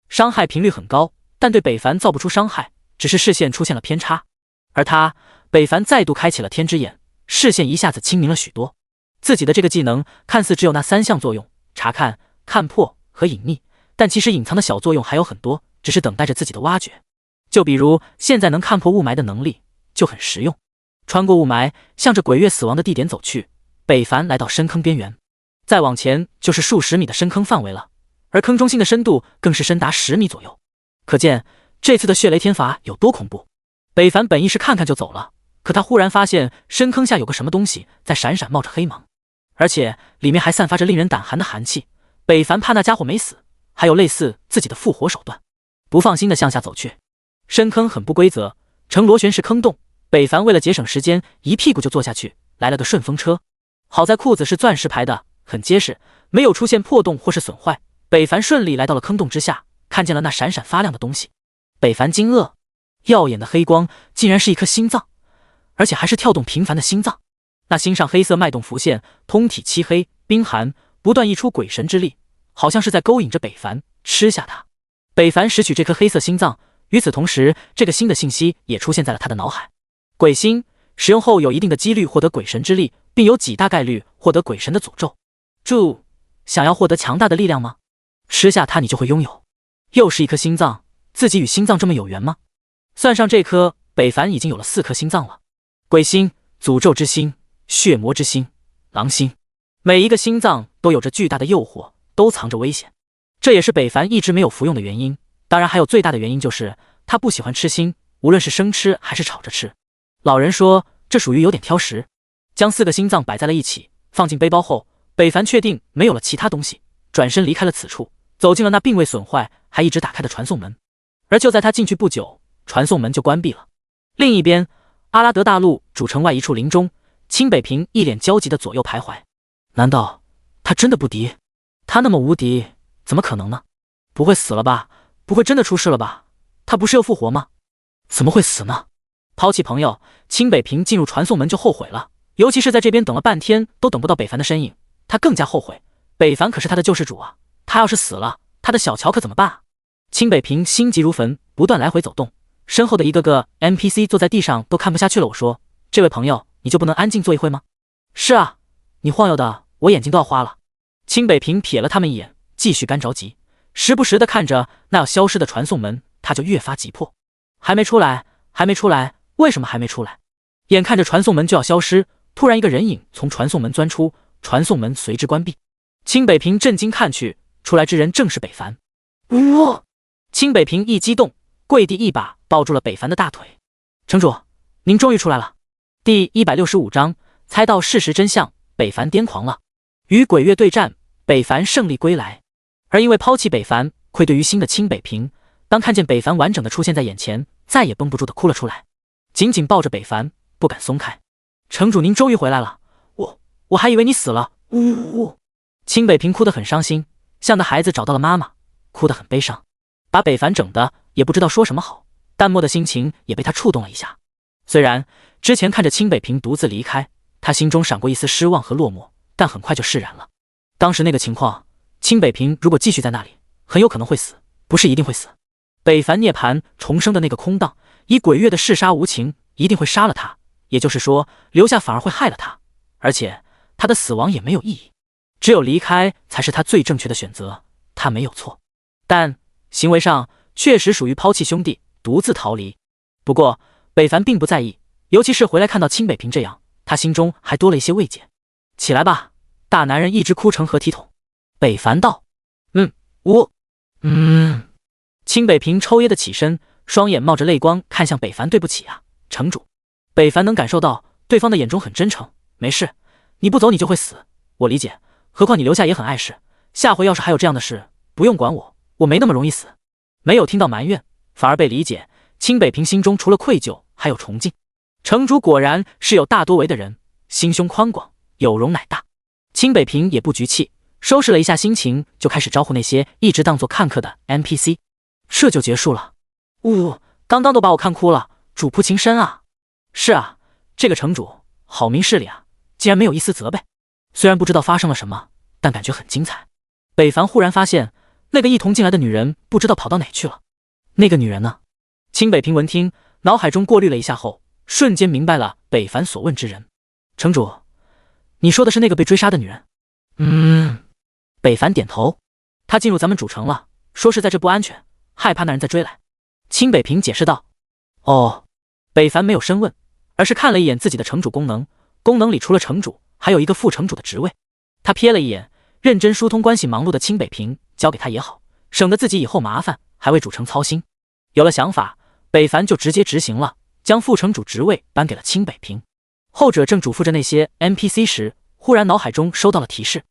伤害频率很高，但对北凡造不出伤害，只是视线出现了偏差。而他，北凡再度开启了天之眼，视线一下子清明了许多。自己的这个技能看似只有那3项作用：查看、看破和隐匿，但其实隐藏的小作用还有很多，只是等待着自己的挖掘。就比如现在能看破雾霾的能力就很实用。穿过雾霾，向着鬼月死亡的地点走去。北凡来到深坑边缘，再往前就是数十米的深坑范围了，而坑中心的深度更是深达10米左右，可见这次的血雷天罚有多恐怖。北凡本意是看看就走了，可他忽然发现深坑下有个什么东西在闪闪冒着黑芒，而且里面还散发着令人胆寒的寒气。北凡怕那家伙没死，还有类似自己的复活手段，不放心的向下走去。深坑很不规则，呈螺旋式坑洞。北凡为了节省时间，一屁股就坐下去，来了个顺风车。好在裤子是钻石牌的，很结实，没有出现破洞或是损坏。北凡顺利来到了坑洞之下，看见了那闪闪发亮的东西。北凡惊愕，耀眼的黑光竟然是一颗心脏，而且还是跳动频繁的心脏。那心上黑色脉动浮现，通体漆黑冰寒，不断溢出鬼神之力，好像是在勾引着北凡吃下他。北凡拾取这颗黑色心脏，与此同时，这个新的信息也出现在了他的脑海。鬼心使用后有一定的几率获得鬼神之力，并有极大概率获得鬼神的诅咒。注：想要获得强大的力量吗？吃下它你就会拥有。又是一颗心脏，自己与心脏这么有缘吗？算上这颗，北凡已经有了4颗心脏了。鬼心、诅咒之心、血魔之心、狼心，每一个心脏都有着巨大的诱惑，都藏着危险。这也是北凡一直没有服用的原因。当然还有最大的原因就是他不喜欢吃心，无论是生吃还是炒着吃。老人说这属于有点挑食。将4个心脏摆在了一起，放进背包后，北凡确定没有了其他东西，转身离开了此处，走进了那并未损坏还一直打开的传送门。而就在他进去不久，传送门就关闭了。另一边，阿拉德大陆主城外一处林中，清北平一脸焦急的左右徘徊。难道他真的不敌？他那么无敌，怎么可能呢？不会死了吧？不会真的出事了吧？他不是又复活吗？怎么会死呢？抛弃朋友，清北平进入传送门就后悔了，尤其是在这边等了半天都等不到北凡的身影，他更加后悔。北凡可是他的救世主啊，他要是死了，他的小乔可怎么办啊？清北平心急如焚，不断来回走动，身后的一个个 NPC 坐在地上都看不下去了。我说，这位朋友，你就不能安静坐一会吗？是啊，你晃悠的我眼睛都要花了。清北平瞥了他们一眼，继续干着急，时不时的看着那要消失的传送门，他就越发急迫。还没出来，还没出来，为什么还没出来？眼看着传送门就要消失，突然一个人影从传送门钻出，传送门随之关闭。清北平震惊看去，出来之人正是北凡。呜！清北平一激动，跪地一把抱住了北凡的大腿。城主，您终于出来了。第165章，猜到事实真相，北凡癫狂了。与鬼月对战，北凡胜利归来。而因为抛弃北凡，愧对于心的清北平，当看见北凡完整的出现在眼前，再也绷不住的哭了出来，紧紧抱着北凡，不敢松开。城主，您终于回来了，我还以为你死了。呜呜呜！清北平哭得很伤心，像个孩子找到了妈妈，哭得很悲伤，把北凡整的也不知道说什么好。淡漠的心情也被他触动了一下。虽然之前看着清北平独自离开，他心中闪过一丝失望和落寞，但很快就释然了。当时那个情况，清北平如果继续在那里，很有可能会死，不是一定会死。北凡涅槃重生的那个空档，以鬼月的嗜杀无情，一定会杀了他，也就是说留下反而会害了他，而且他的死亡也没有意义，只有离开才是他最正确的选择，他没有错。但行为上确实属于抛弃兄弟，独自逃离。不过北凡并不在意，尤其是回来看到清北平这样，他心中还多了一些慰藉。起来吧，大男人一直哭成合体统。北凡道。清北平抽噎的起身，双眼冒着泪光看向北凡。对不起啊，城主。北凡能感受到对方的眼中很真诚。没事，你不走你就会死，我理解，何况你留下也很碍事，下回要是还有这样的事，不用管我，我没那么容易死。没有听到埋怨，反而被理解，清北平心中除了愧疚还有崇敬。城主果然是有大多为的人，心胸宽广，有容乃大。清北平也不局气，收拾了一下心情，就开始招呼那些一直当作看客的 NPC。 这就结束了。刚刚都把我看哭了，主仆情深啊。是啊，这个城主好明事理啊，竟然没有一丝责备。虽然不知道发生了什么，但感觉很精彩。北凡忽然发现那个一同进来的女人不知道跑到哪去了。那个女人呢？清北平闻听，脑海中过滤了一下后，瞬间明白了北凡所问之人。城主，你说的是那个被追杀的女人？北凡点头。她进入咱们主城了，说是在这不安全，害怕那人再追来。清北平解释道。哦。北凡没有深问，而是看了一眼自己的城主功能，功能里除了城主，还有一个副城主的职位。他瞥了一眼认真疏通关系忙碌的清北平，交给他也好，省得自己以后麻烦，还为主城操心。有了想法，北凡就直接执行了，将副城主职位颁给了清北平。后者正嘱咐着那些 NPC 时，忽然脑海中收到了提示，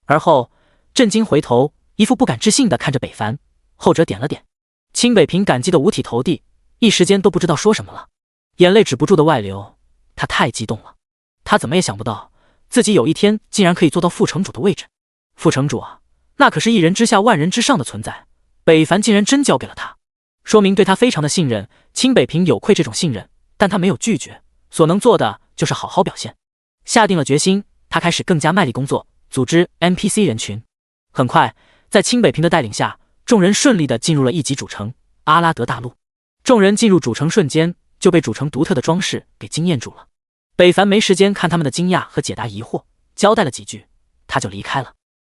而后震惊回头，一副不敢置信地看着北凡。后者点了点，清北平感激得五体投地，一时间都不知道说什么了，眼泪止不住的外流。他太激动了，他怎么也想不到自己有一天竟然可以做到副城主的位置。副城主啊，那可是一人之下万人之上的存在，北凡竟然真交给了他，说明对他非常的信任。清北平有愧这种信任，但他没有拒绝，所能做的就是好好表现。下定了决心，他开始更加卖力工作，组织 NPC 人群。很快，在清北平的带领下，众人顺利地进入了一级主城阿拉德大陆。众人进入主城瞬间，就被主城独特的装饰给惊艳住了。北凡没时间看他们的惊讶和解答疑惑，交代了几句，他就离开了。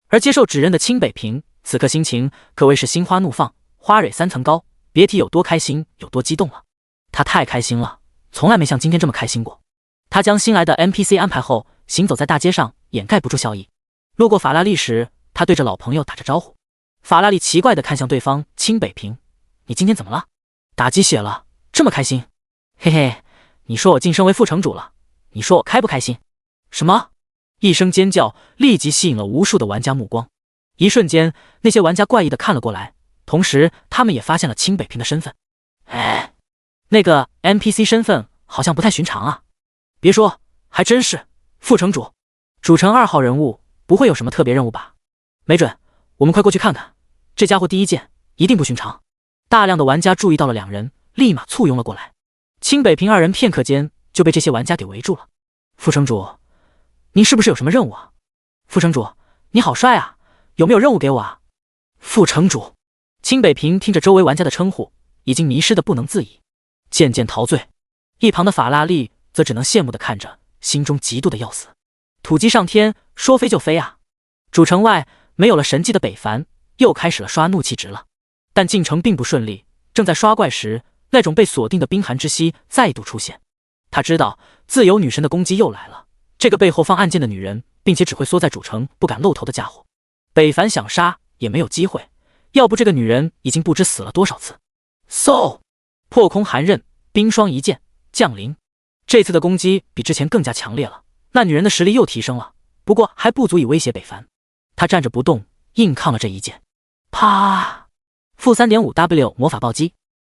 而接受指认的清北平，此刻心情可谓是心花怒放，花蕊3层高，别提有多开心，有多激动了。他太开心了，从来没像今天这么开心过。他将新来的 NPC 安排后，行走在大街上，掩盖不住笑意。路过法拉利时，他对着老朋友打着招呼。法拉利奇怪地看向对方，清北平，你今天怎么了？打鸡血了，这么开心？嘿嘿，你说我晋升为副城主了，你说我开不开心？什么？一声尖叫立即吸引了无数的玩家目光。一瞬间，那些玩家怪异地看了过来，同时他们也发现了清北平的身份。哎，那个 NPC 身份好像不太寻常啊。别说，还真是副城主，主城2号人物，不会有什么特别任务吧？没准，我们快过去看看，这家伙第一剑一定不寻常。大量的玩家注意到了两人，立马簇拥了过来。清北平二人片刻间就被这些玩家给围住了。副城主，您是不是有什么任务啊？副城主，你好帅啊，有没有任务给我啊？副城主，清北平听着周围玩家的称呼，已经迷失的不能自已，渐渐陶醉。一旁的法拉利则只能羡慕的看着，心中嫉妒的要死。土鸡上天，说飞就飞啊！主城外没有了神迹的北凡又开始了刷怒气值了，但进城并不顺利。正在刷怪时，那种被锁定的冰寒之息再度出现。他知道自由女神的攻击又来了，这个背后放暗箭的女人，并且只会缩在主城不敢露头的家伙。北凡想杀也没有机会，要不这个女人已经不知死了多少次。嗖！破空寒刃，冰霜一剑降临。这次的攻击比之前更加强烈了，那女人的实力又提升了，不过还不足以威胁北凡。他站着不动，硬抗了这一剑。啪！负 3.5W 魔法暴击。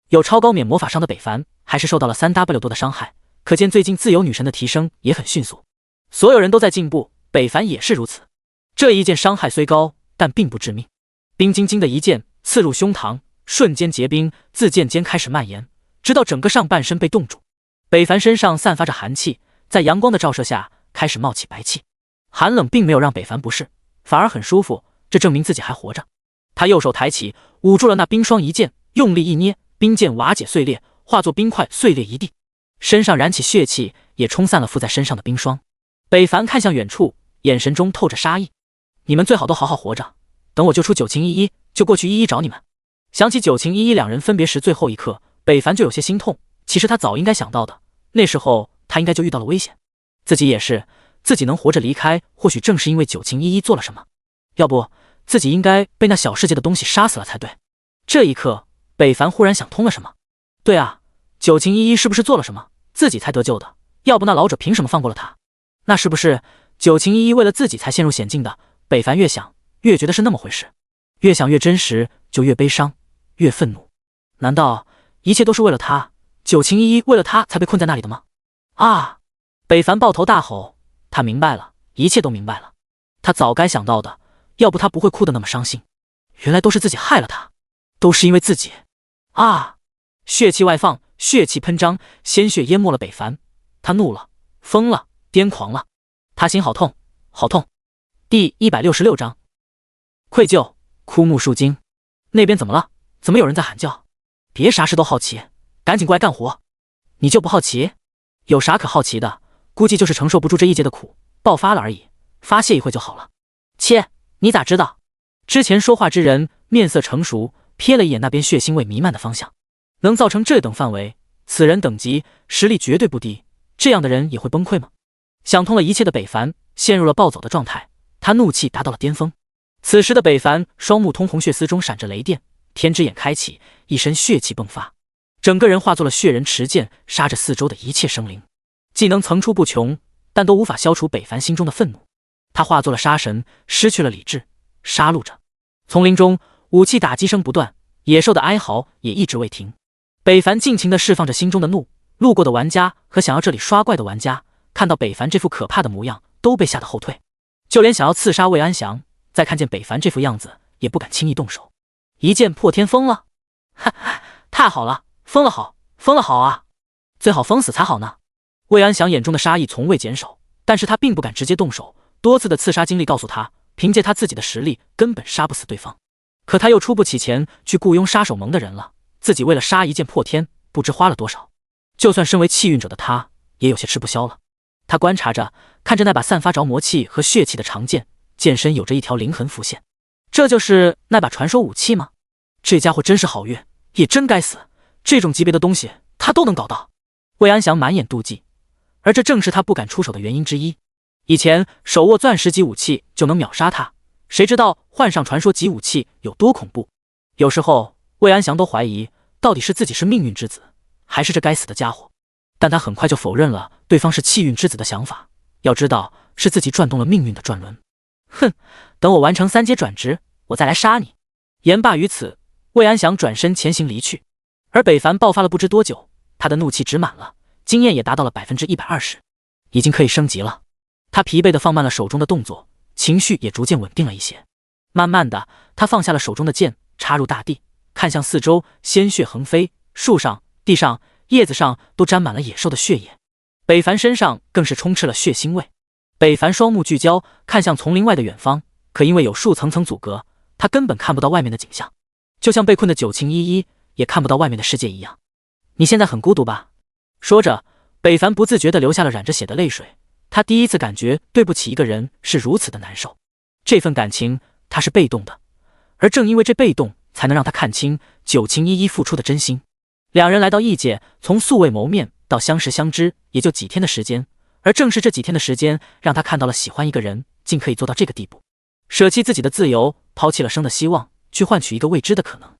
有超高免魔法伤的北凡还是受到了 3W 多的伤害，可见最近自由女神的提升也很迅速。所有人都在进步，北凡也是如此。这一剑伤害虽高，但并不致命。冰晶晶的一剑刺入胸膛，瞬间结冰自剑尖开始蔓延，直到整个上半身被冻住。北凡身上散发着寒气，在阳光的照射下开始冒起白气。寒冷并没有让北凡不适，反而很舒服，这证明自己还活着。他右手抬起，捂住了那冰霜一剑，用力一捏，冰剑瓦解碎裂，化作冰块碎裂一地。身上燃起血气，也冲散了附在身上的冰霜。北凡看向远处，眼神中透着杀意。你们最好都好好活着，等我救出九晴依依，就过去一一找你们。想起九晴依依两人分别时最后一刻，北凡就有些心痛。其实他早应该想到的，那时候他应该就遇到了危险。自己也是，自己能活着离开，或许正是因为九晴依依做了什么。要不自己应该被那小世界的东西杀死了才对。这一刻，北凡忽然想通了什么。对啊，九晴依依是不是做了什么，自己才得救的？要不那老者凭什么放过了他？那是不是九晴依依为了自己才陷入险境的？北凡越想越觉得是那么回事，越想越真实，就越悲伤，越愤怒。难道一切都是为了他？九晴依依为了他才被困在那里的吗？啊！北凡抱头大吼，他明白了，一切都明白了。他早该想到的，要不他不会哭得那么伤心。原来都是自己害了他，都是因为自己。啊！血气外放，血气喷张，鲜血淹没了北凡。他怒了，疯了，癫狂了。他心好痛，好痛。第166章，愧疚。枯木树精，那边怎么了？怎么有人在喊叫？别啥事都好奇，赶紧过来干活。你就不好奇？有啥可好奇的？估计就是承受不住这一劫的苦，爆发了而已，发泄一会就好了。切，你咋知道？之前说话之人面色成熟，瞥了一眼那边血腥味弥漫的方向，能造成这等范围，此人等级实力绝对不低，这样的人也会崩溃吗？想通了一切的北凡陷入了暴走的状态，他怒气达到了巅峰。此时的北凡双目通红，血丝中闪着雷电，天之眼开启，一身血气迸发，整个人化作了血人持剑，杀着四周的一切生灵。技能层出不穷，但都无法消除北凡心中的愤怒。他化作了杀神，失去了理智，杀戮着。丛林中武器打击声不断，野兽的哀嚎也一直未停。北凡尽情地释放着心中的怒，路过的玩家和想要这里刷怪的玩家看到北凡这副可怕的模样，都被吓得后退。就连想要刺杀魏安祥，在看见北凡这副样子，也不敢轻易动手。一剑破天疯了，哈哈，太好了，疯了好，疯了好啊，最好疯死才好呢。魏安祥眼中的杀意从未减少，但是他并不敢直接动手，多次的刺杀经历告诉他，凭借他自己的实力根本杀不死对方。可他又出不起钱去雇佣杀手盟的人了，自己为了杀一剑破天，不知花了多少。就算身为气运者的他，也有些吃不消了。他观察着，看着那把散发着魔气和血气的长剑，剑身有着一条灵痕浮现。这就是那把传说武器吗？这家伙真是好运，也真该死，这种级别的东西他都能搞到。魏安祥满眼妒忌，而这正是他不敢出手的原因之一。以前手握钻石级武器就能秒杀他，谁知道换上传说级武器有多恐怖。有时候魏安祥都怀疑，到底是自己是命运之子，还是这该死的家伙。但他很快就否认了对方是气运之子的想法，要知道是自己转动了命运的转轮。哼，等我完成3阶转职，我再来杀你。言罢于此，魏安祥转身前行离去。而北凡爆发了不知多久，他的怒气值满了，经验也达到了120%，已经可以升级了。他疲惫地放慢了手中的动作，情绪也逐渐稳定了一些。慢慢的，他放下了手中的剑，插入大地，看向四周，鲜血横飞，树上、地上、叶子上都沾满了野兽的血液。北凡身上更是充斥了血腥味。北凡双目聚焦，看向丛林外的远方，可因为有树层层阻隔，他根本看不到外面的景象，就像被困的九晴依依也看不到外面的世界一样。你现在很孤独吧？说着，北凡不自觉地流下了染着血的泪水。他第一次感觉对不起一个人是如此的难受。这份感情他是被动的，而正因为这被动，才能让他看清九晴依依付出的真心。两人来到异界，从素未谋面到相识相知，也就几天的时间。而正是这几天的时间，让他看到了喜欢一个人竟可以做到这个地步，舍弃自己的自由，抛弃了生的希望，去换取一个未知的可能。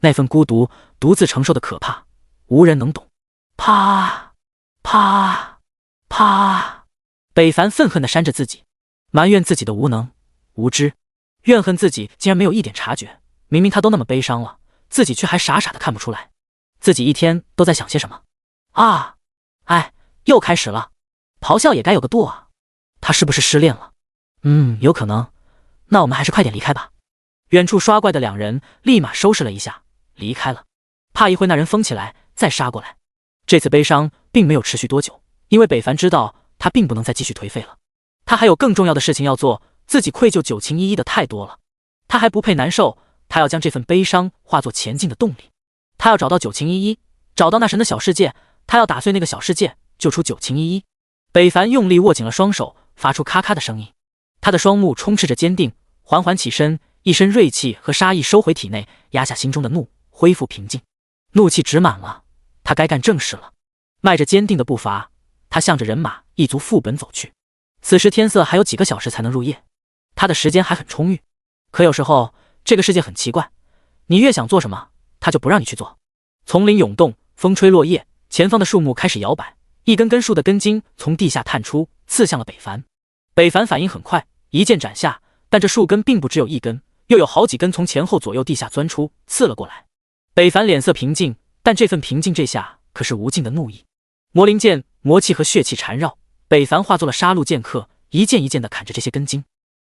那份孤独，独自承受的可怕，无人能懂。啪啪啪！北凡愤恨地扇着自己，埋怨自己的无能无知，怨恨自己竟然没有一点察觉。明明他都那么悲伤了，自己却还傻傻的看不出来。自己一天都在想些什么啊？哎，又开始了。咆哮也该有个度啊！他是不是失恋了？有可能。那我们还是快点离开吧。远处刷怪的两人立马收拾了一下，离开了，怕一会那人疯起来再杀过来。这次悲伤并没有持续多久，因为北凡知道他并不能再继续颓废了，他还有更重要的事情要做。自己愧疚九晴依依的太多了，他还不配难受，他要将这份悲伤化作前进的动力。他要找到九晴依依，找到那神的小世界，他要打碎那个小世界，救出九晴依依。北凡用力握紧了双手，发出咔咔的声音。他的双目充斥着坚定，缓缓起身，一身锐气和杀意收回体内，压下心中的怒，恢复平静。怒气值满了，他该干正事了。迈着坚定的步伐，他向着人马一族副本走去。此时天色还有几个小时才能入夜，他的时间还很充裕。可有时候这个世界很奇怪，你越想做什么，他就不让你去做。丛林涌动，风吹落叶，前方的树木开始摇摆，一根根树的根茎从地下探出，刺向了北凡。北凡反应很快，一剑斩下，但这树根并不只有一根，又有好几根从前后左右地下钻出，刺了过来。北凡脸色平静，但这份平静这下可是无尽的怒意。魔灵剑、魔气和血气缠绕，北凡化作了杀戮剑客，一剑一剑地砍着这些根茎。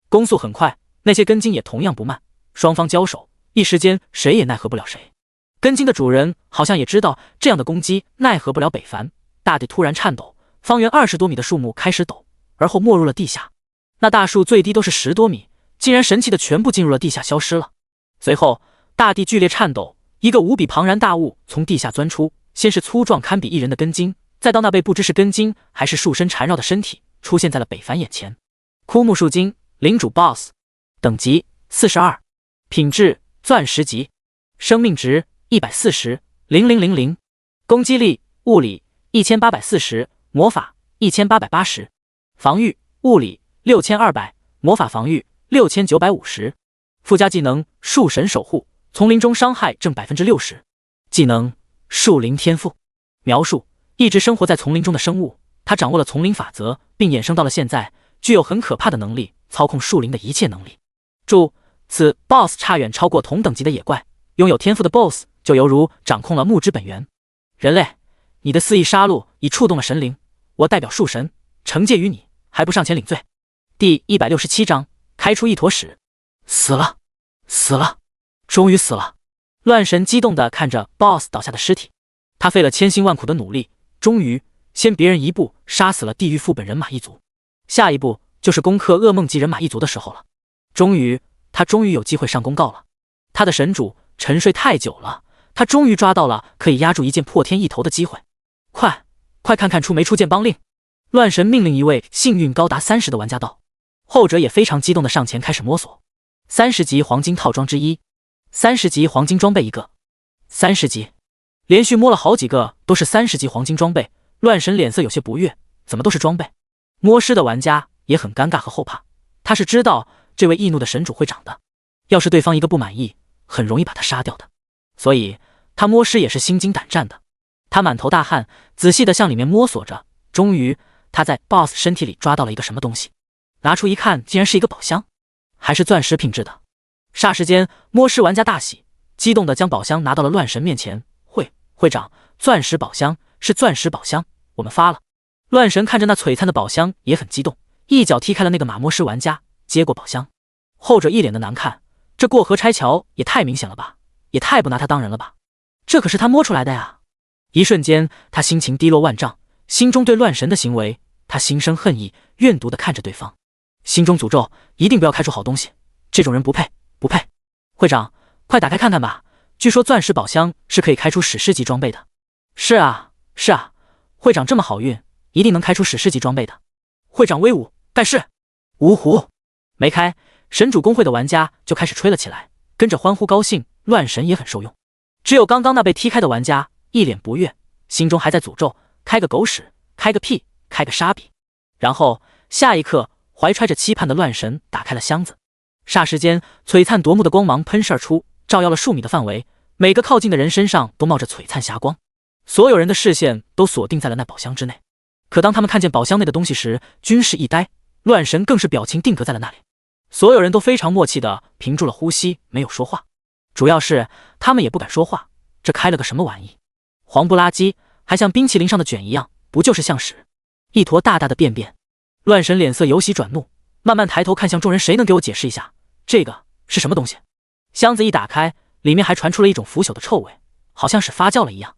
攻速很快，那些根茎也同样不慢，双方交手，一时间谁也奈何不了谁。根茎的主人好像也知道这样的攻击奈何不了北凡，大地突然颤抖，方圆20多米的树木开始抖，而后没入了地下。那大树最低都是10多米，竟然神奇的全部进入了地下消失了。随后大地剧烈颤抖，一个无比庞然大物从地下钻出，先是粗壮堪比一人的根茎，再到那被不知是根茎还是树身缠绕的身体，出现在了北凡眼前。枯木树精领主 BOSS， 等级42，品质钻石级，生命值140，0000，攻击力物理1840，魔法1880，防御物理6200，魔法防御6950。附加技能树神守护，丛林中伤害正 60%。技能树林天赋。描述一直生活在丛林中的生物，他掌握了丛林法则，并衍生到了现在，具有很可怕的能力，操控树林的一切能力。注：此 BOSS 差远超过同等级的野怪，拥有天赋的 BOSS 就犹如掌控了木之本源。人类，你的肆意杀戮已触动了神灵，我代表树神惩戒于你，还不上前领罪。第167章开出一坨屎。死了，死了，终于死了！乱神激动地看着 BOSS 倒下的尸体，他费了千辛万苦的努力，终于先别人一步杀死了地狱副本人马一族，下一步就是攻克噩梦级人马一族的时候了。他终于有机会上公告了。他的神主沉睡太久了，他终于抓到了可以压住一剑破天一头的机会。快看看出没出剑帮令！乱神命令一位幸运高达30的玩家道，后者也非常激动地上前开始摸索。30级黄金套装之一，30级黄金装备一个，30级，连续摸了好几个都是30级黄金装备，乱神脸色有些不悦，怎么都是装备？摸尸的玩家也很尴尬和后怕，他是知道这位易怒的神主会长的，要是对方一个不满意，很容易把他杀掉的，所以他摸尸也是心惊胆战的。他满头大汗，仔细地向里面摸索着，终于他在 BOSS 身体里抓到了一个什么东西，拿出一看，竟然是一个宝箱，还是钻石品质的。霎时间，摸尸玩家大喜，激动地将宝箱拿到了乱神面前。会长，钻石宝箱是钻石宝箱，我们发了。乱神看着那璀璨的宝箱也很激动，一脚踢开了那个马摸尸玩家，接过宝箱。后者一脸的难看，这过河拆桥也太明显了吧，也太不拿他当人了吧，这可是他摸出来的呀。一瞬间他心情低落万丈，心中对乱神的行为他心生恨意，怨毒的看着对方，心中诅咒一定不要开出好东西，这种人不配不配。会长，快打开看看吧，据说钻石宝箱是可以开出史诗级装备的。是啊是啊，会长这么好运，一定能开出史诗级装备的。会长威武，盖世。呜呼，没开，神主公会的玩家就开始吹了起来，跟着欢呼高兴，乱神也很受用。只有刚刚那被踢开的玩家一脸不悦，心中还在诅咒，开个狗屎，开个屁，开个沙比。然后下一刻，怀揣着期盼的乱神打开了箱子，霎时间璀璨夺目的光芒喷射而出，照耀了数米的范围，每个靠近的人身上都冒着璀璨霞光，所有人的视线都锁定在了那宝箱之内。可当他们看见宝箱内的东西时，均是一呆，乱神更是表情定格在了那里。所有人都非常默契地屏住了呼吸，没有说话，主要是他们也不敢说话，这开了个什么玩意，黄不拉几，还像冰淇淋上的卷一样，不就是像屎，一坨大大的便便。乱神脸色由喜转怒，慢慢抬头看向众人，谁能给我解释一下，这个是什么东西？箱子一打开，里面还传出了一种腐朽的臭味，好像是发酵了一样。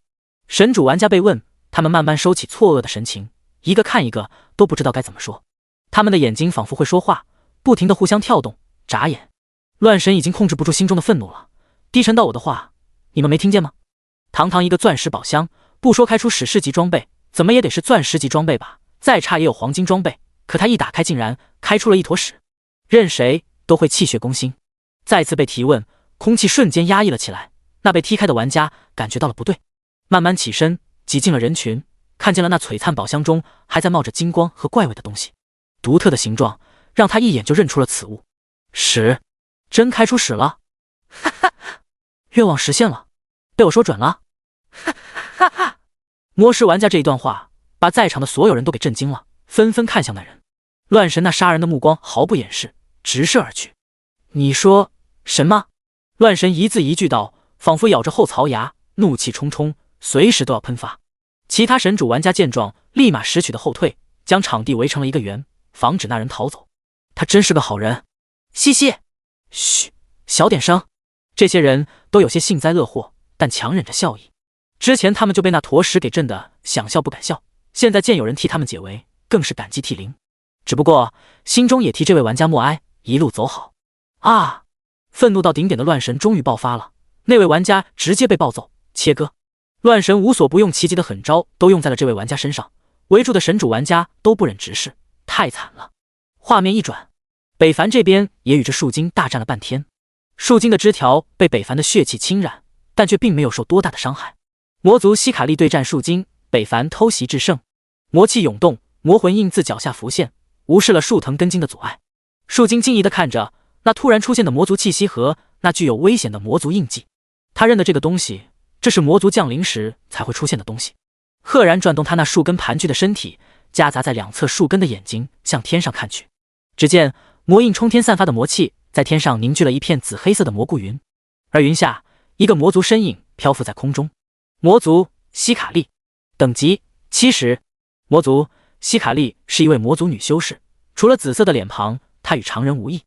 神主玩家被问，他们慢慢收起错愕的神情，一个看一个，都不知道该怎么说。他们的眼睛仿佛会说话，不停地互相跳动，眨眼。乱神已经控制不住心中的愤怒了，低沉到我的话，你们没听见吗？堂堂一个钻石宝箱，不说开出史诗级装备，怎么也得是钻石级装备吧，再差也有黄金装备，可他一打开竟然开出了一坨屎，任谁都会气血攻心。再次被提问，空气瞬间压抑了起来，那被踢开的玩家感觉到了不对，慢慢起身挤进了人群，看见了那璀璨宝箱中还在冒着金光和怪味的东西，独特的形状让他一眼就认出了此物。屎，真开出屎了！哈哈，愿望实现了，被我说准了！哈哈哈！摸尸玩家这一段话把在场的所有人都给震惊了，纷纷看向那人。乱神那杀人的目光毫不掩饰，直射而去。你说什么？乱神一字一句道，仿佛咬着后槽牙，怒气冲冲，随时都要喷发。其他神主玩家见状，立马识趣的后退，将场地围成了一个圆，防止那人逃走。他真是个好人。嘻嘻，嘘，小点声。这些人都有些幸灾乐祸，但强忍着笑意。之前他们就被那坨屎给震得想笑不敢笑，现在见有人替他们解围，更是感激涕零。只不过心中也替这位玩家默哀，一路走好。啊！愤怒到顶点的乱神终于爆发了，那位玩家直接被暴揍切割。乱神无所不用其极的狠招都用在了这位玩家身上，围住的神主玩家都不忍直视，太惨了。画面一转，北凡这边也与这树精大战了半天，树精的枝条被北凡的血气侵染，但却并没有受多大的伤害。魔族希卡利对战树精，北凡偷袭制胜，魔气涌动，魔魂印自脚下浮现，无视了树藤根茎的阻碍。树精惊疑地看着那突然出现的魔族气息和那具有危险的魔族印记，他认得这个东西，这是魔族降临时才会出现的东西。赫然转动他那树根盘踞的身体，夹杂在两侧树根的眼睛向天上看去。只见魔印冲天散发的魔气在天上凝聚了一片紫黑色的蘑菇云，而云下一个魔族身影漂浮在空中。魔族希卡利，等级70。魔族希卡利是一位魔族女修士，除了紫色的脸庞，她与常人无异，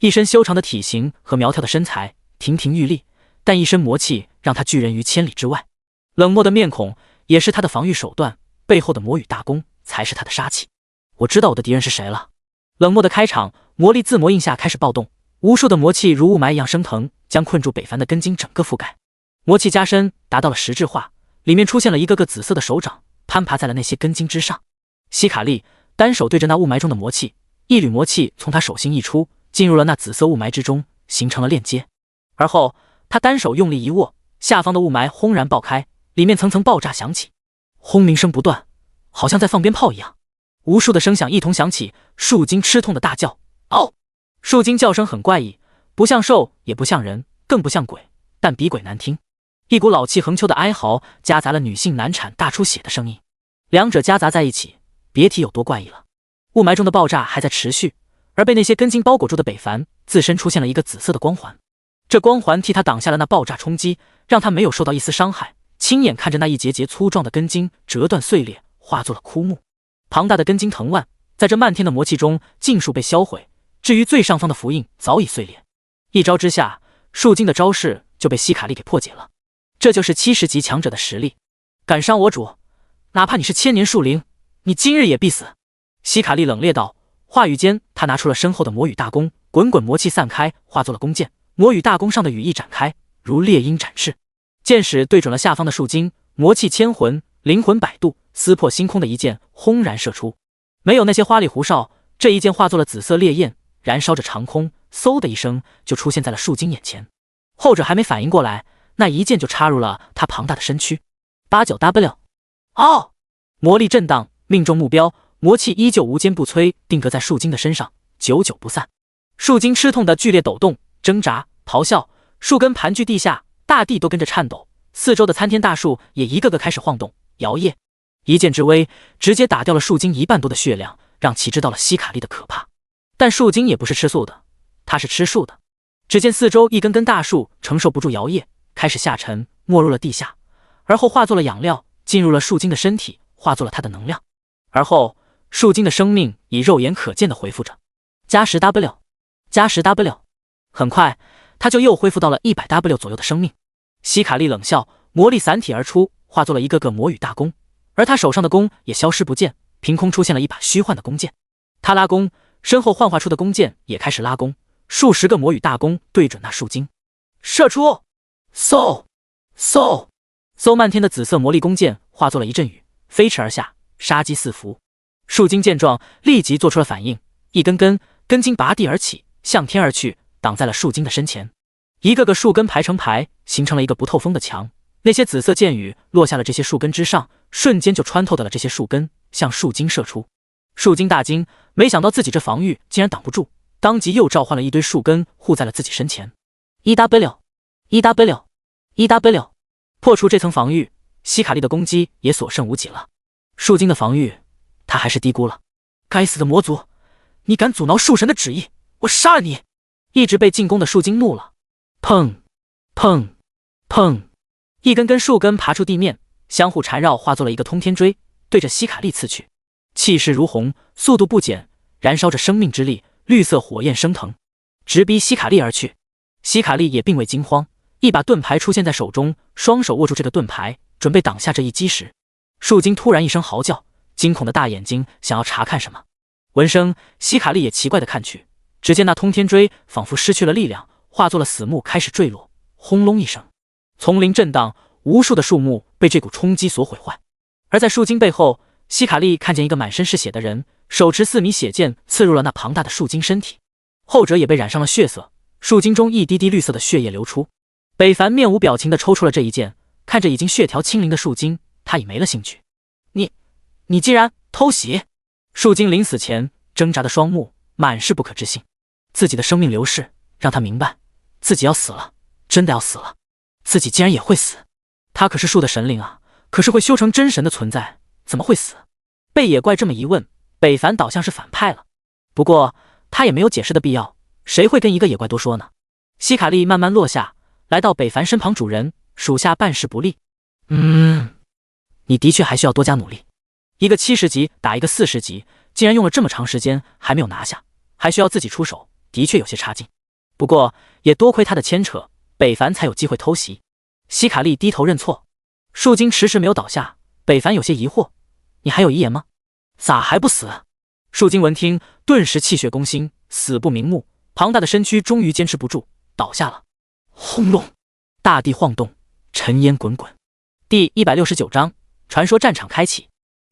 一身修长的体型和苗条的身材，亭亭玉立，但一身魔气让她拒人于千里之外。冷漠的面孔也是她的防御手段，背后的魔羽大弓才是她的杀气。我知道我的敌人是谁了。冷漠的开场，魔力自魔印下开始暴动，无数的魔气如雾霾一样升腾，将困住北凡的根茎整个覆盖。魔气加深，达到了实质化，里面出现了一个个紫色的手掌，攀爬在了那些根茎之上。希卡利单手对着那雾霾中的魔气，一缕魔气从他手心溢出，进入了那紫色雾霾之中，形成了链接。而后他单手用力一握，下方的雾霾轰然爆开，里面层层爆炸响起，轰鸣声不断，好像在放鞭炮一样。无数的声响一同响起，树精吃痛的大叫：嗷！树精叫声很怪异，不像兽，也不像人，更不像鬼，但比鬼难听。一股老气横秋的哀嚎夹杂了女性难产大出血的声音，两者夹杂在一起，别提有多怪异了。雾霾中的爆炸还在持续，而被那些根茎包裹住的北凡自身出现了一个紫色的光环，这光环替他挡下了那爆炸冲击，让他没有受到一丝伤害，亲眼看着那一节节粗壮的根茎折断碎裂，化作了枯木。庞大的根茎藤蔓在这漫天的魔气中尽数被销毁，至于最上方的符印早已碎裂。一招之下，树精的招式就被希卡利给破解了。这就是70级强者的实力。敢伤我主，哪怕你是千年树灵，你今日也必死。希卡利冷冽道。话语间，他拿出了身后的魔羽大弓，滚滚魔气散开，化作了弓箭。魔羽大弓上的羽翼展开，如猎鹰展翅，箭矢对准了下方的树精。魔气千魂，灵魂百度，撕破星空的一箭轰然射出。没有那些花里胡哨，这一箭化作了紫色烈焰，燃烧着长空，嗖的一声就出现在了树精眼前。后者还没反应过来，那一箭就插入了他庞大的身躯。89W， 哦！魔力震荡，命中目标。魔气依旧无坚不摧，定格在树精的身上，久久不散。树精吃痛的剧烈抖动、挣扎、咆哮，树根盘踞地下，大地都跟着颤抖，四周的参天大树也一个个开始晃动、摇曳。一剑之威，直接打掉了树精1半多的血量，让其知道了希卡利的可怕。但树精也不是吃素的，它是吃树的。只见四周一根根大树承受不住摇曳，开始下沉，没入了地下，而后化作了养料，进入了树精的身体，化作了它的能量。而后树精的生命以肉眼可见的恢复着，加 10W， 加 10W， 很快他就又恢复到了 100W 左右的生命。希卡利冷笑，魔力散体而出，化作了一个个魔羽大弓，而他手上的弓也消失不见，凭空出现了一把虚幻的弓箭。他拉弓，身后幻化出的弓箭也开始拉弓，数十个魔羽大弓对准那树精，射出！嗖嗖嗖，漫天的紫色魔力弓箭化作了一阵雨，飞驰而下，杀机四伏。树精见状，立即做出了反应，一根根根茎拔地而起，向天而去，挡在了树精的身前。一个个树根排成排，形成了一个不透风的墙。那些紫色箭雨落下了这些树根之上，瞬间就穿透到了这些树根，向树精射出。树精大惊，没想到自己这防御竟然挡不住，当即又召唤了一堆树根护在了自己身前。1W， 1W， 1W， 破除这层防御，希卡利的攻击也所剩无几了。树精的防御他还是低估了。该死的魔族，你敢阻挠树神的旨意，我杀了你！一直被进攻的树精怒了，砰砰砰，一根根树根爬出地面，相互缠绕，化作了一个通天锥，对着希卡利刺去。气势如虹，速度不减，燃烧着生命之力，绿色火焰升腾，直逼希卡利而去。希卡利也并未惊慌，一把盾牌出现在手中，双手握住这个盾牌，准备挡下这一击时，树精突然一声嚎叫，惊恐的大眼睛想要查看什么。闻声，希卡利也奇怪的看去，只见那通天锥仿佛失去了力量，化作了死木开始坠落，轰隆一声，丛林震荡，无数的树木被这股冲击所毁坏。而在树精背后，希卡利看见一个满身是血的人，手持4米血剑刺入了那庞大的树精身体，后者也被染上了血色，树精中一滴滴绿色的血液流出。北凡面无表情地抽出了这一剑，看着已经血条清零的树精，他已没了兴趣。你竟然偷袭！树精临死前挣扎的双目满是不可置信，自己的生命流逝让他明白自己要死了，真的要死了，自己竟然也会死。他可是树的神灵啊，可是会修成真神的存在，怎么会死？被野怪这么一问，北凡倒像是反派了，不过他也没有解释的必要，谁会跟一个野怪多说呢？希卡利慢慢落下，来到北凡身旁，主人，属下办事不力。你的确还需要多加努力。一个70级打一个40级，竟然用了这么长时间还没有拿下，还需要自己出手，的确有些差劲。不过也多亏他的牵扯，北凡才有机会偷袭。希卡利低头认错。树精迟迟没有倒下，北凡有些疑惑，你还有遗言吗？咋还不死？树精闻听，顿时气血攻心，死不瞑目，庞大的身躯终于坚持不住，倒下了。轰隆，大地晃动，尘烟滚滚。第169章，传说战场开启。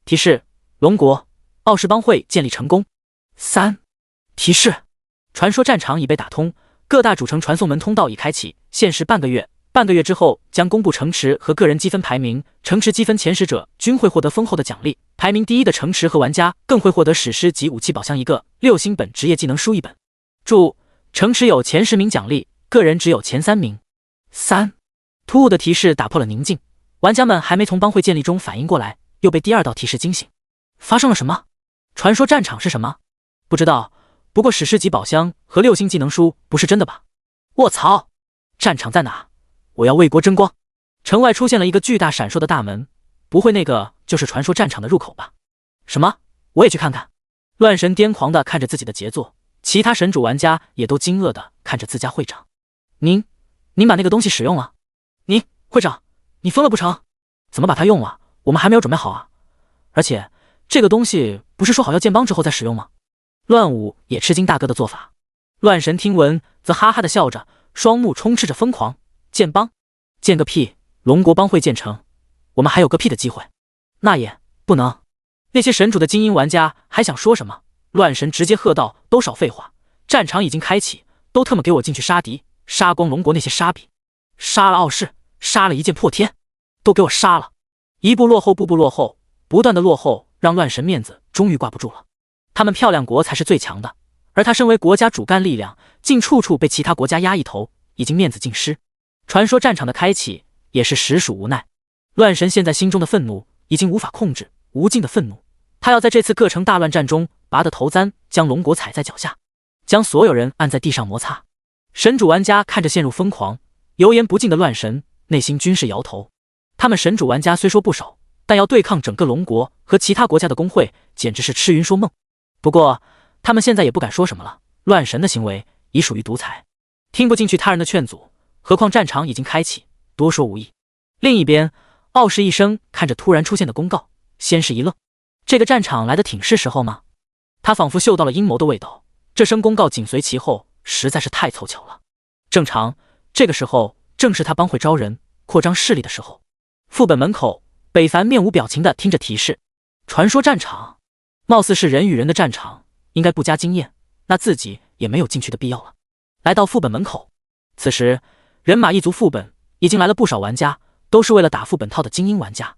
提示：龙国奥氏帮会建立成功。3提示：传说战场已被打通，各大主城传送门通道已开启，限时半个月。半个月之后将公布城池和个人积分排名，城池积分前10者均会获得丰厚的奖励，排名第1的城池和玩家更会获得史诗级武器宝箱1个，6星本职业技能书1本。注：城池有前10名奖励，个人只有前3名。3突兀的提示打破了宁静，玩家们还没从帮会建立中反应过来，又被第2道提示惊醒。发生了什么？传说战场是什么？不知道，不过史诗级宝箱和6星技能书不是真的吧？卧槽！战场在哪？我要为国争光！城外出现了一个巨大闪烁的大门，不会那个就是传说战场的入口吧？什么？我也去看看！乱神癫狂地看着自己的杰作，其他神主玩家也都惊愕地看着自家会长。您把那个东西使用了？会长，你疯了不成？怎么把它用了？我们还没有准备好啊！而且这个东西不是说好要建帮之后再使用吗？乱舞也吃惊大哥的做法。乱神听闻则哈哈地笑着，双目充斥着疯狂。建帮？建个屁！龙国帮会建成，我们还有个屁的机会？那也不能。那些神主的精英玩家还想说什么，乱神直接喝道：都少废话，战场已经开启，都特么给我进去杀敌，杀光龙国那些杀逼，杀了傲视，杀了一剑破天，都给我杀了！一步落后，步步落后，不断的落后让乱神面子终于挂不住了。他们漂亮国才是最强的，而他身为国家主干力量，竟处处被其他国家压一头，已经面子尽失。传说战场的开启也是实属无奈。乱神现在心中的愤怒已经无法控制，无尽的愤怒，他要在这次各城大乱战中拔得头簪，将龙国踩在脚下，将所有人按在地上摩擦。神主玩家看着陷入疯狂、油盐不进的乱神，内心均是摇头。他们神主玩家虽说不少，但要对抗整个龙国和其他国家的工会，简直是痴云说梦。不过他们现在也不敢说什么了，乱神的行为已属于独裁，听不进去他人的劝阻，何况战场已经开启，多说无益。另一边，傲视一生看着突然出现的公告，先是一愣，这个战场来得挺是时候吗？他仿佛嗅到了阴谋的味道，这声公告紧随其后，实在是太凑巧了。正常，这个时候正是他帮会招人、扩张势力的时候。副本门口，北凡面无表情地听着提示。传说战场，貌似是人与人的战场，应该不加经验，那自己也没有进去的必要了。来到副本门口，此时人马一族副本已经来了不少玩家，都是为了打副本套的精英玩家。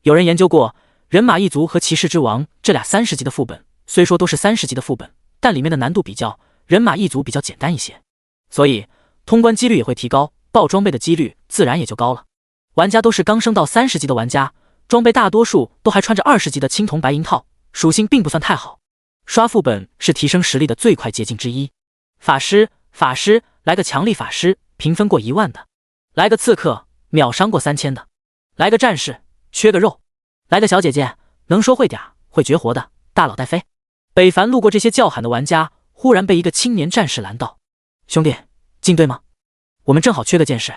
有人研究过人马一族和骑士之王这俩30级的副本，虽说都是30级的副本，但里面的难度比较，人马一族比较简单一些，所以通关几率也会提高，爆装备的几率自然也就高了。玩家都是刚升到30级的玩家，装备大多数都还穿着20级的青铜白银套，属性并不算太好。刷副本是提升实力的最快捷径之一。法师，来个强力法师，评分过10000的；来个刺客，秒伤过3000的；来个战士，缺个肉；来个小姐姐，能说会点，会绝活的，大佬带飞。北凡路过这些叫喊的玩家，忽然被一个青年战士拦道：兄弟，进队吗？我们正好缺个剑士。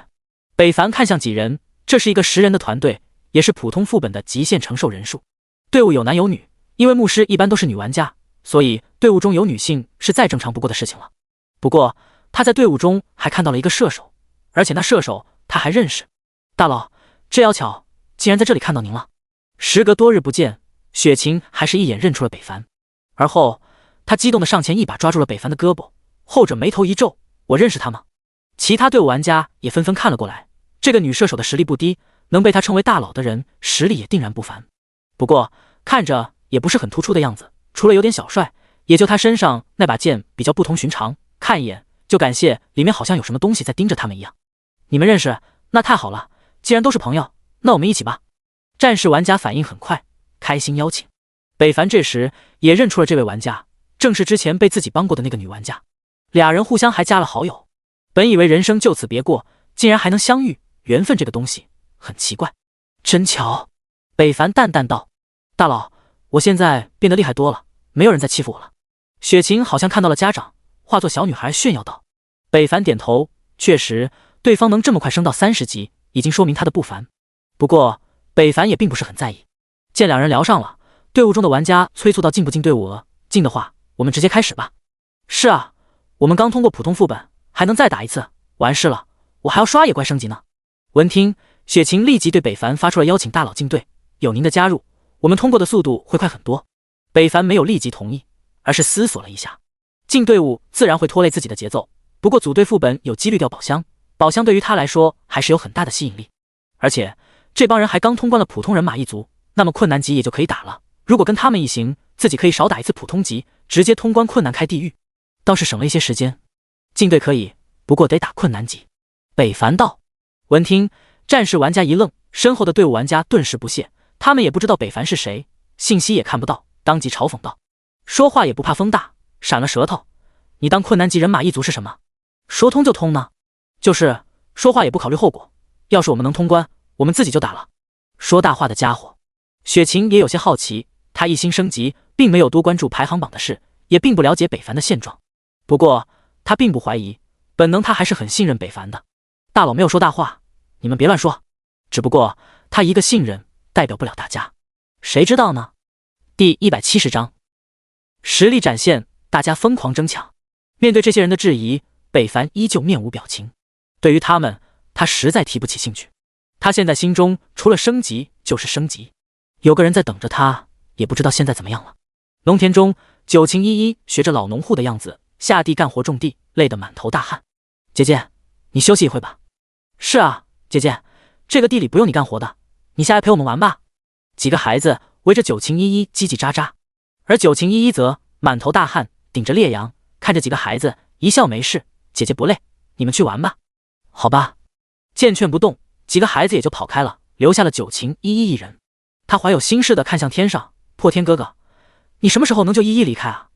北凡看向几人，这是一个10人的团队，也是普通副本的极限承受人数。队伍有男有女，因为牧师一般都是女玩家，所以队伍中有女性是再正常不过的事情了。不过他在队伍中还看到了一个射手，而且那射手他还认识。大佬，这要巧，竟然在这里看到您了。时隔多日不见，雪晴还是一眼认出了北凡，而后他激动地上前一把抓住了北凡的胳膊，后者眉头一皱：我认识他吗？其他队伍玩家也纷纷看了过来，这个女射手的实力不低，能被他称为大佬的人实力也定然不凡。不过看着也不是很突出的样子，除了有点小帅，也就他身上那把剑比较不同寻常，看一眼就感谢里面好像有什么东西在盯着他们一样。你们认识？那太好了，既然都是朋友，那我们一起吧。战士玩家反应很快，开心邀请。北凡这时也认出了这位玩家，正是之前被自己帮过的那个女玩家，俩人互相还加了好友。本以为人生就此别过，竟然还能相遇，缘分这个东西很奇怪。真巧。北凡淡淡道：大佬，我现在变得厉害多了，没有人再欺负我了。雪晴好像看到了家长，化作小女孩炫耀道。北凡点头，确实对方能这么快升到30级，已经说明他的不凡。不过北凡也并不是很在意，见两人聊上了，队伍中的玩家催促到进不进队伍额，进的话我们直接开始吧。是啊，我们刚通过普通副本，还能再打一次，完事了我还要刷野怪升级呢。闻听，雪晴立即对北凡发出了邀请大佬进队，有您的加入，我们通过的速度会快很多。北凡没有立即同意，而是思索了一下，进队伍自然会拖累自己的节奏，不过组队副本有几率掉宝箱，宝箱对于他来说还是有很大的吸引力。而且这帮人还刚通关了普通人马一族，那么困难级也就可以打了，如果跟他们一行，自己可以少打一次普通级，直接通关困难开地狱，倒是省了一些时间。进队可以，不过得打困难级。北凡道。闻听，战士玩家一愣，身后的队伍玩家顿时不屑，他们也不知道北凡是谁，信息也看不到，当即嘲讽道：说话也不怕风大，闪了舌头，你当困难级人马一族是什么？说通就通呢？就是说话也不考虑后果，要是我们能通关，我们自己就打了。说大话的家伙。雪晴也有些好奇，他一心升级，并没有多关注排行榜的事，也并不了解北凡的现状。不过他并不怀疑，本能他还是很信任北凡的。大佬没有说大话，你们别乱说。只不过他一个信任代表不了大家，谁知道呢？第170章，实力展现，大家疯狂争抢。面对这些人的质疑，北凡依旧面无表情。对于他们，他实在提不起兴趣。他现在心中除了升级就是升级。有个人在等着他，也不知道现在怎么样了。农田中，九晴依依学着老农户的样子，下地干活种地，累得满头大汗。姐姐，你休息一会吧。是啊，姐姐，这个地里不用你干活的，你下来陪我们玩吧。几个孩子围着九晴依依叽叽喳喳，而九晴依依则满头大汗，顶着烈阳，看着几个孩子一笑没事，姐姐不累，你们去玩吧。好吧。见劝不动，几个孩子也就跑开了，留下了九晴依依一人。他怀有心事的看向天上，破天哥哥，你什么时候能救依依离开啊？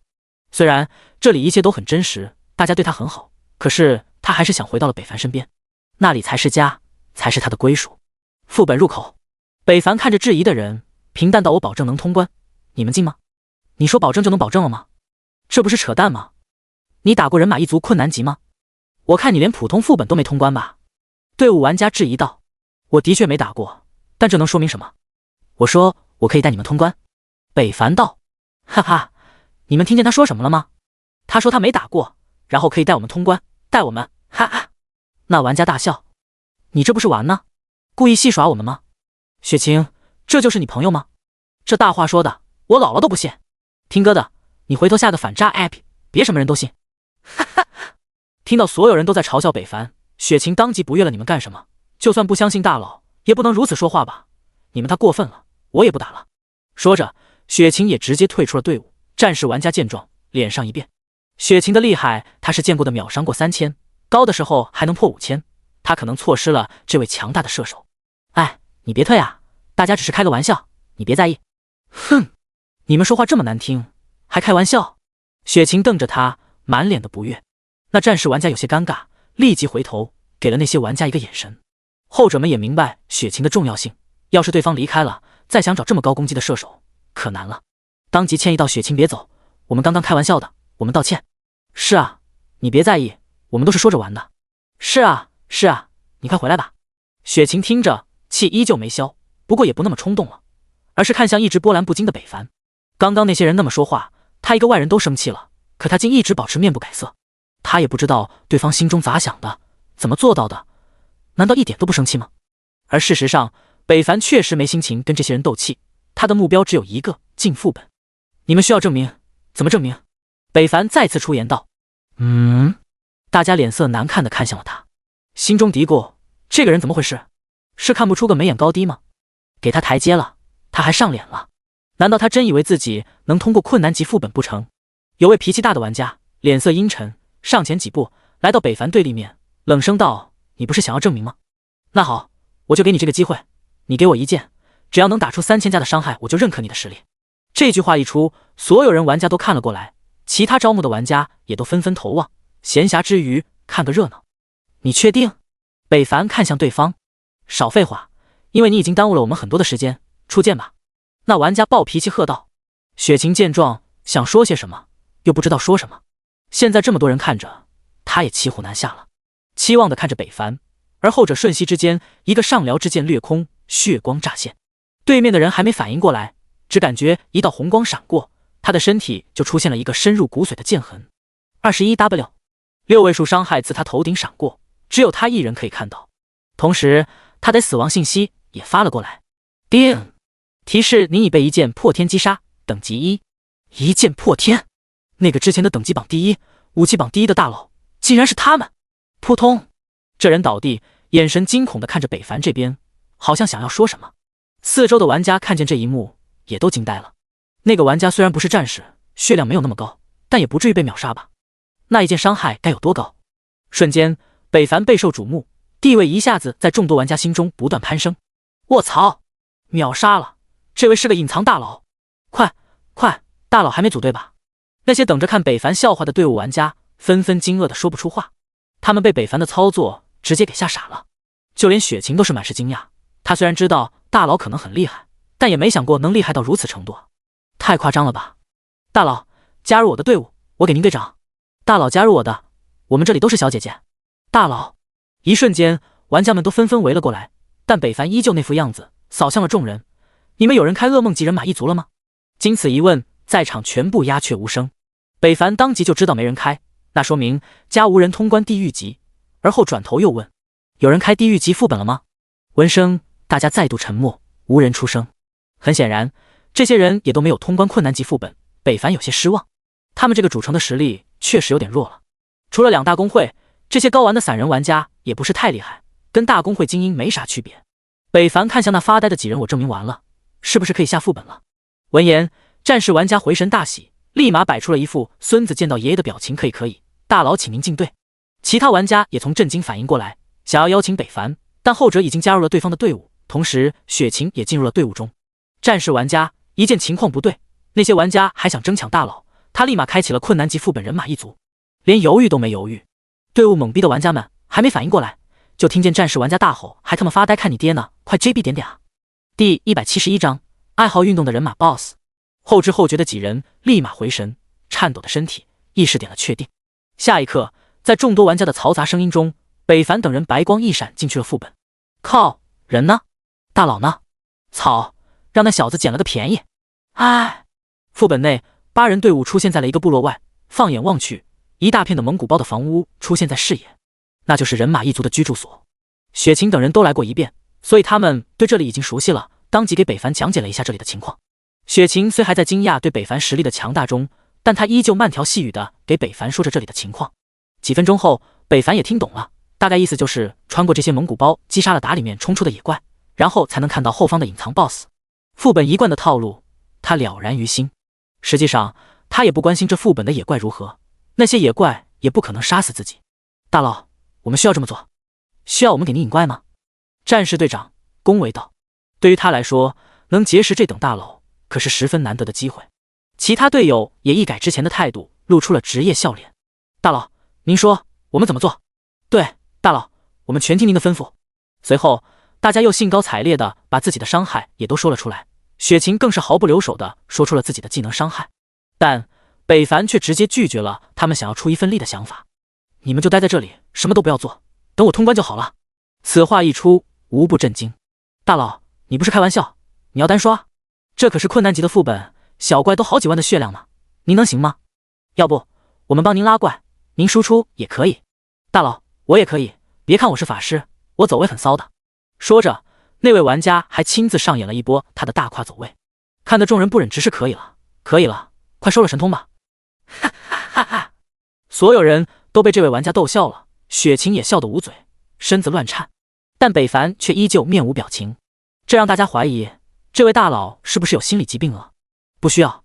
虽然这里一切都很真实，大家对他很好，可是他还是想回到了北凡身边，那里才是家，才是他的归属。副本入口，北凡看着质疑的人，平淡道：我保证能通关，你们信吗？你说保证就能保证了吗？这不是扯淡吗？你打过人马一族困难级吗？我看你连普通副本都没通关吧。队伍玩家质疑道：我的确没打过，但这能说明什么？我说我可以带你们通关。北凡道：哈哈，你们听见他说什么了吗？他说他没打过，然后可以带我们通关，带我们，哈哈。那玩家大笑：你这不是玩呢？故意戏耍我们吗？雪晴，这就是你朋友吗？这大话说的，我姥姥都不信。听哥的，你回头下个反诈 app， 别什么人都信。哈哈。听到所有人都在嘲笑北凡，雪晴当即不悦了：你们干什么？就算不相信大佬，也不能如此说话吧？你们太过分了，我也不打了。说着，雪晴也直接退出了队伍。战士玩家见状，脸上一变。雪晴的厉害，他是见过的，秒伤过3000，高的时候还能破5000。他可能错失了这位强大的射手。哎，你别退啊，大家只是开个玩笑，你别在意。哼，你们说话这么难听，还开玩笑？雪晴瞪着他，满脸的不悦。那战士玩家有些尴尬，立即回头给了那些玩家一个眼神。后者们也明白雪晴的重要性，要是对方离开了，再想找这么高攻击的射手可难了。当即歉意道：雪晴别走，我们刚刚开玩笑的，我们道歉。是啊，你别在意，我们都是说着玩的。是啊，是啊，你快回来吧。雪晴听着，气依旧没消，不过也不那么冲动了，而是看向一直波澜不惊的北凡。刚刚那些人那么说话，他一个外人都生气了，可他竟一直保持面不改色。他也不知道对方心中咋想的，怎么做到的？难道一点都不生气吗？而事实上，北凡确实没心情跟这些人斗气，他的目标只有一个，进副本。你们需要证明，怎么证明？北凡再次出言道。大家脸色难看的看向了他，心中嘀咕：这个人怎么回事？是看不出个眉眼高低吗？给他台阶了，他还上脸了？难道他真以为自己能通过困难级副本不成？有位脾气大的玩家脸色阴沉，上前几步来到北凡对立面，冷声道：你不是想要证明吗？那好，我就给你这个机会，你给我一剑，只要能打出3000加的伤害，我就认可你的实力。这句话一出，所有人玩家都看了过来，其他招募的玩家也都纷纷投望，闲暇之余看个热闹。你确定？北凡看向对方。少废话，因为你已经耽误了我们很多的时间，出剑吧。那玩家暴脾气喝道。雪晴见状，想说些什么，又不知道说什么。现在这么多人看着，他也骑虎难下了，期望的看着北凡，而后者瞬息之间，一个上撩之剑掠空，血光乍现。对面的人还没反应过来，只感觉一道红光闪过，他的身体就出现了一个深入骨髓的剑痕。21W， 6位数伤害自他头顶闪过，只有他一人可以看到。同时，他的死亡信息也发了过来。叮！提示您已被一剑破天击杀，等级1。一剑破天，那个之前的等级榜第一、武器榜第一的大佬，竟然是他们！扑通，这人倒地，眼神惊恐地看着北凡这边，好像想要说什么。四周的玩家看见这一幕，也都惊呆了。那个玩家虽然不是战士，血量没有那么高，但也不至于被秒杀吧？那一剑伤害该有多高？瞬间，北凡备受瞩目，地位一下子在众多玩家心中不断攀升。卧槽，秒杀了！这位是个隐藏大佬！快，大佬还没组队吧？那些等着看北凡笑话的队伍玩家纷纷惊愕的说不出话，他们被北凡的操作直接给吓傻了。就连雪晴都是满是惊讶，他虽然知道大佬可能很厉害，但也没想过能厉害到如此程度，太夸张了吧！大佬，加入我的队伍，我给您队长。大佬加入我的，我们这里都是小姐姐。大佬！一瞬间，玩家们都纷纷围了过来，但北凡依旧那副样子，扫向了众人。你们有人开噩梦级人马一族了吗？经此一问，在场全部鸦雀无声。北凡当即就知道没人开，那说明家无人通关地狱级。而后转头又问：有人开地狱级副本了吗？闻声，大家再度沉默，无人出声。很显然，这些人也都没有通关困难级副本。北凡有些失望，他们这个主城的实力确实有点弱了。除了2大公会，这些高玩的散人玩家也不是太厉害，跟大公会精英没啥区别。北凡看向那发呆的几人，我证明完了，是不是可以下副本了？闻言，战士玩家回神大喜，立马摆出了一副孙子见到爷爷的表情。可以，大佬请您进队。其他玩家也从震惊反应过来，想要邀请北凡，但后者已经加入了对方的队伍，同时雪晴也进入了队伍中。战士玩家一见情况不对，那些玩家还想争抢大佬，他立马开启了困难级副本人马一族，连犹豫都没犹豫。队伍懵逼的玩家们还没反应过来，就听见战士玩家大吼：还他妈发呆看你爹呢，快 JB 点点啊！第171章爱好运动的人马 BOSS。 后知后觉的几人立马回神，颤抖的身体意识点了确定。下一刻，在众多玩家的嘈杂声音中，北凡等人白光一闪进去了副本。靠，人呢？大佬呢？操，让那小子捡了个便宜。唉，副本内8人队伍出现在了一个部落外，放眼望去，一大片的蒙古包的房屋出现在视野，那就是人马一族的居住所。雪晴等人都来过一遍，所以他们对这里已经熟悉了，当即给北凡讲解了一下这里的情况。雪晴虽还在惊讶对北凡实力的强大中，但他依旧慢条细语的给北凡说着这里的情况。几分钟后，北凡也听懂了，大概意思就是穿过这些蒙古包，击杀了打里面冲出的野怪，然后才能看到后方的隐藏 BOSS。 副本一贯的套路，他了然于心。实际上他也不关心这副本的野怪如何，那些野怪也不可能杀死自己。大佬，我们需要这么做？需要我们给您引怪吗？战士队长恭维道。对于他来说，能结识这等大佬可是十分难得的机会。其他队友也一改之前的态度，露出了职业笑脸。大佬，您说我们怎么做？对，大佬，我们全听您的吩咐。随后大家又兴高采烈地把自己的伤害也都说了出来，雪晴更是毫不留手地说出了自己的技能伤害。但北凡却直接拒绝了他们想要出一份力的想法。你们就待在这里，什么都不要做，等我通关就好了。此话一出，无不震惊。大佬，你不是开玩笑，你要单刷？这可是困难级的副本，小怪都好几万的血量呢，您能行吗？要不我们帮您拉怪，您输出也可以。大佬，我也可以，别看我是法师，我走位很骚的。说着，那位玩家还亲自上演了一波他的大跨走位，看得众人不忍直视。可以了，可以了，快收了神通吧！哈哈哈哈！所有人都被这位玩家逗笑了，雪晴也笑得捂嘴，身子乱颤，但北凡却依旧面无表情，这让大家怀疑这位大佬是不是有心理疾病了。不需要，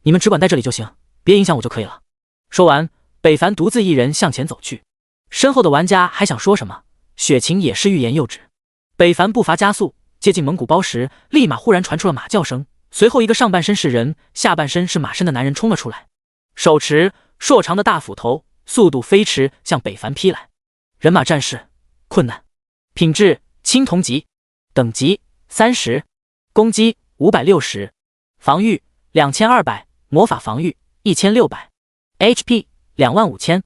你们只管待这里就行，别影响我就可以了。说完，北凡独自一人向前走去。身后的玩家还想说什么，雪晴也是欲言又止。北凡步伐加速，接近蒙古包时，立马忽然传出了马叫声，随后一个上半身是人，下半身是马身的男人冲了出来，手持硕长的大斧头，速度飞驰向北凡劈来。人马战士，困难，品质青铜级，等级30，攻击560，防御2200，魔法防御1600，HP 25000。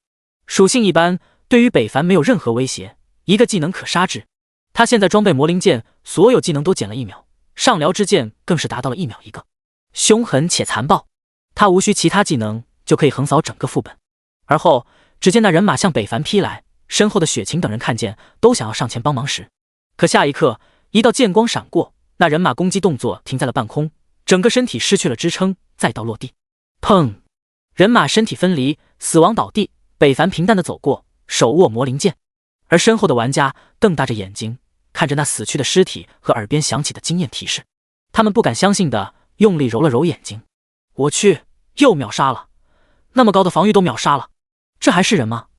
属性一般，对于北凡没有任何威胁，一个技能可杀之。他现在装备魔灵剑，所有技能都减了1秒，上辽之剑更是达到了1秒一个，凶狠且残暴。他无需其他技能就可以横扫整个副本。而后，只见那人马向北凡劈来，身后的雪晴等人看见，都想要上前帮忙时，可下一刻，一道剑光闪过，那人马攻击动作停在了半空，整个身体失去了支撑，再到落地，砰！人马身体分离，死亡倒地。北凡平淡的走过，手握魔灵剑，而身后的玩家瞪大着眼睛看着那死去的尸体和耳边响起的经验提示，他们不敢相信的用力揉了揉眼睛。我去，又秒杀了，那么高的防御都秒杀了，这还是人吗？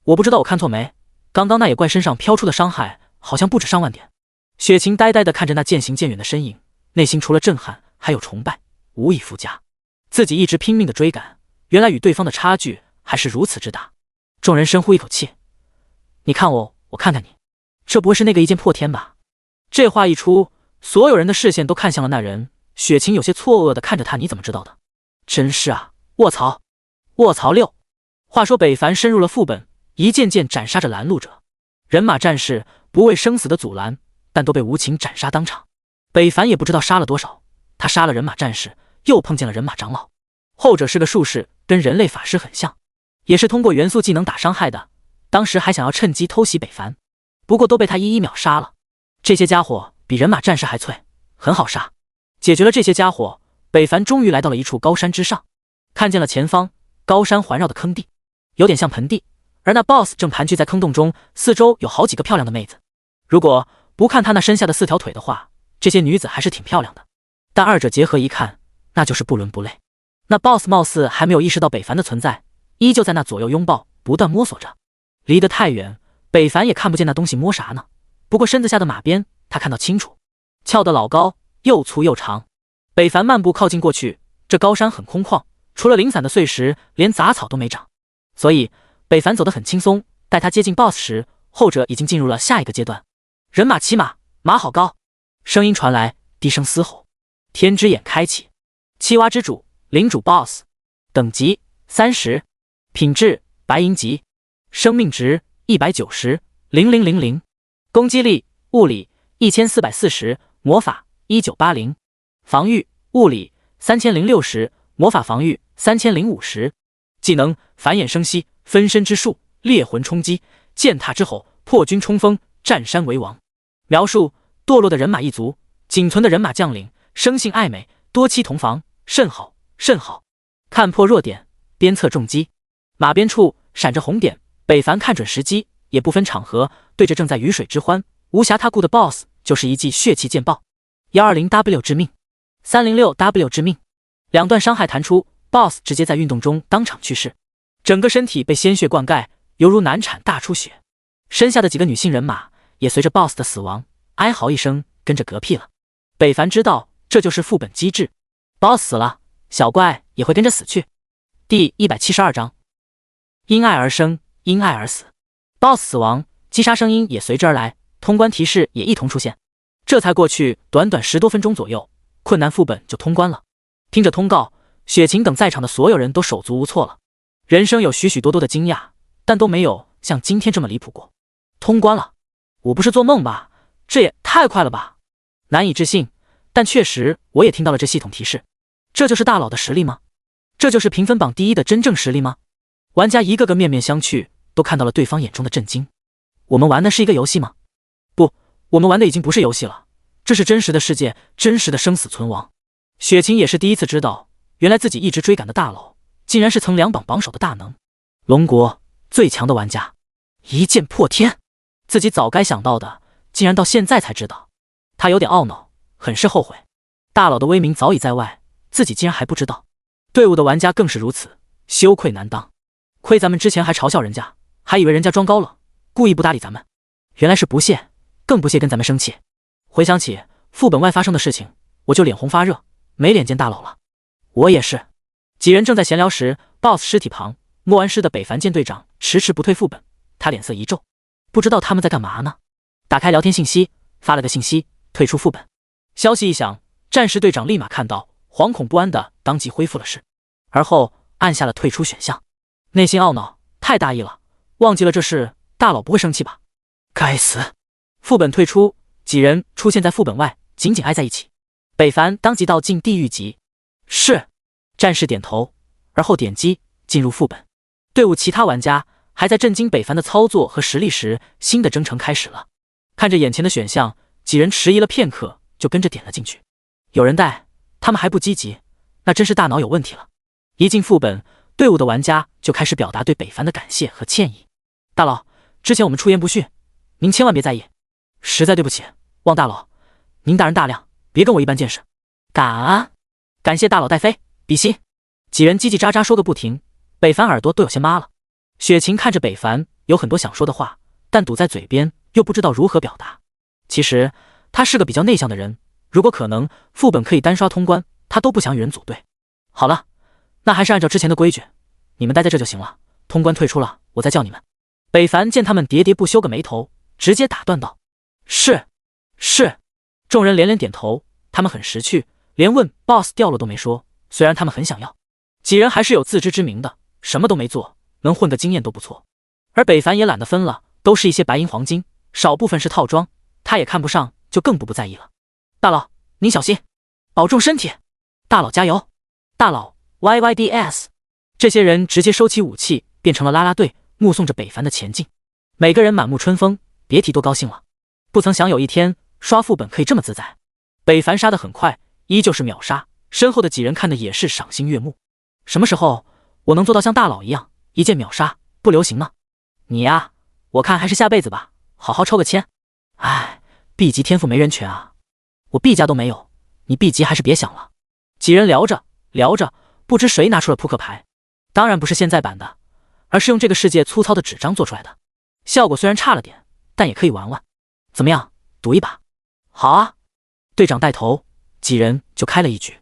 我不知道我看错没，刚刚那野怪身上飘出的伤害好像不止上万点。雪晴呆呆地看着那渐行渐远的身影，内心除了震撼还有崇拜，无以复加。自己一直拼命的追赶，原来与对方的差距还是如此之大。众人深呼一口气，你看我，我看看你，这不会是那个一剑破天吧？这话一出，所有人的视线都看向了那人。雪晴有些错愕地看着他，你怎么知道的？真是啊，卧槽，卧槽6！话说北凡深入了副本，一件件斩杀着拦路者，人马战士不畏生死的阻拦，但都被无情斩杀当场。北凡也不知道杀了多少，他杀了人马战士，又碰见了人马长老，后者是个术士，跟人类法师很像，也是通过元素技能打伤害的。当时还想要趁机偷袭北凡，不过都被他一秒杀了。这些家伙比人马战士还脆，很好杀。解决了这些家伙，北凡终于来到了一处高山之上，看见了前方高山环绕的坑地，有点像盆地，而那 BOSS 正盘踞在坑洞中，四周有好几个漂亮的妹子。如果不看他那身下的4条腿的话，这些女子还是挺漂亮的，但二者结合一看，那就是不伦不类。那 BOSS 貌似还没有意识到北凡的存在，依旧在那左右拥抱，不断摸索着。离得太远，北凡也看不见那东西摸啥呢，不过身子下的马鞭他看到清楚，翘得老高，又粗又长。北凡漫步靠近过去，这高山很空旷，除了零散的碎石，连杂草都没长，所以北凡走得很轻松。待他接近 BOSS 时，后者已经进入了下一个阶段。人马骑马，马好高，声音传来，低声嘶吼。天之眼开启，七蛙之主，领主 BOSS， 等级30，品质白银级，生命值190，0000，攻击力物理1440，魔法1980，防御物理3060，魔法防御3050，技能繁衍生息，分身之术，猎魂冲击，践踏之吼，破军冲锋，占山为王。描述堕落的人马一族，仅存的人马将领，生性爱美，多妻同房，甚好甚好。看破弱点，鞭策重击。马鞭处闪着红点，北凡看准时机，也不分场合，对着正在鱼水之欢无暇他顾的 BOSS 就是一记血气剑爆。120W 致命，306W 致命，两段伤害弹出， BOSS 直接在运动中当场去世，整个身体被鲜血灌溉，犹如难产大出血。身下的几个女性人马也随着 BOSS 的死亡哀嚎一声，跟着嗝屁了。北凡知道这就是副本机制， BOSS 死了，小怪也会跟着死去。第172章，因爱而生，因爱而死。 BOSS 死亡，击杀声音也随之而来，通关提示也一同出现。这才过去短短10多分钟左右，困难副本就通关了。听着通告，雪晴等在场的所有人都手足无措了。人生有许许多多的惊讶，但都没有像今天这么离谱过。通关了，我不是做梦吧？这也太快了吧！难以置信，但确实我也听到了这系统提示。这就是大佬的实力吗？这就是评分榜第1的真正实力吗？玩家一个个面面相觑，都看到了对方眼中的震惊。我们玩的是一个游戏吗？不，我们玩的已经不是游戏了，这是真实的世界，真实的生死存亡。雪晴也是第一次知道，原来自己一直追赶的大佬，竟然是曾2榜榜首的大能，龙国最强的玩家，一剑破天。自己早该想到的，竟然到现在才知道。他有点懊恼，很是后悔。大佬的威名早已在外，自己竟然还不知道。队伍的玩家更是如此，羞愧难当。亏咱们之前还嘲笑人家，还以为人家装高冷，故意不搭理咱们，原来是不屑，更不屑跟咱们生气。回想起副本外发生的事情，我就脸红发热，没脸见大佬了。我也是。几人正在闲聊时， BOSS 尸体旁，摸完尸的北凡舰队长迟迟不退副本，他脸色一皱，不知道他们在干嘛呢。打开聊天信息，发了个信息，退出副本。消息一响，战士队长立马看到，惶恐不安的当即恢复了尸，而后按下了退出选项，内心懊恼，太大意了，忘记了这事，大佬不会生气吧？该死！副本退出，几人出现在副本外，紧紧挨在一起。北凡当即道进地狱级。是。战士点头，而后点击进入副本。队伍其他玩家还在震惊北凡的操作和实力时，新的征程开始了。看着眼前的选项，几人迟疑了片刻，就跟着点了进去。有人带，他们还不积极，那真是大脑有问题了。一进副本，队伍的玩家就开始表达对北凡的感谢和歉意。大佬，之前我们出言不逊，您千万别在意，实在对不起，望大佬您大人大量，别跟我一般见识。感谢大佬带飞，比心。几人叽叽喳喳说个不停，北凡耳朵都有些麻了。雪晴看着北凡，有很多想说的话，但堵在嘴边，又不知道如何表达。其实他是个比较内向的人，如果可能，副本可以单刷通关，他都不想与人组队。好了，那还是按照之前的规矩，你们待在这就行了，通关退出了，我再叫你们。北凡见他们喋喋不休个眉头，直接打断道：是。众人连连点头，他们很识趣，连问 BOSS 掉落都没说，虽然他们很想要。几人还是有自知之明的，什么都没做，能混个经验都不错。而北凡也懒得分了，都是一些白银黄金，少部分是套装，他也看不上，就更不在意了。大佬，您小心，保重身体。大佬加油！大佬 YYDS。 这些人直接收起武器，变成了啦啦队，目送着北凡的前进。每个人满目春风，别提多高兴了。不曾想有一天刷副本可以这么自在。北凡杀得很快，依旧是秒杀，身后的几人看的也是赏心悦目。什么时候我能做到像大佬一样一键秒杀？不流行呢？你呀，我看还是下辈子吧，好好抽个签。唉，B 级天赋没人权啊，我 B 加都没有，你 B 级还是别想了。几人聊着聊着，不知谁拿出了扑克牌，当然不是现在版的，而是用这个世界粗糙的纸张做出来的，效果虽然差了点，但也可以玩玩。怎么样，赌一把？好啊，队长带头，几人就开了一局。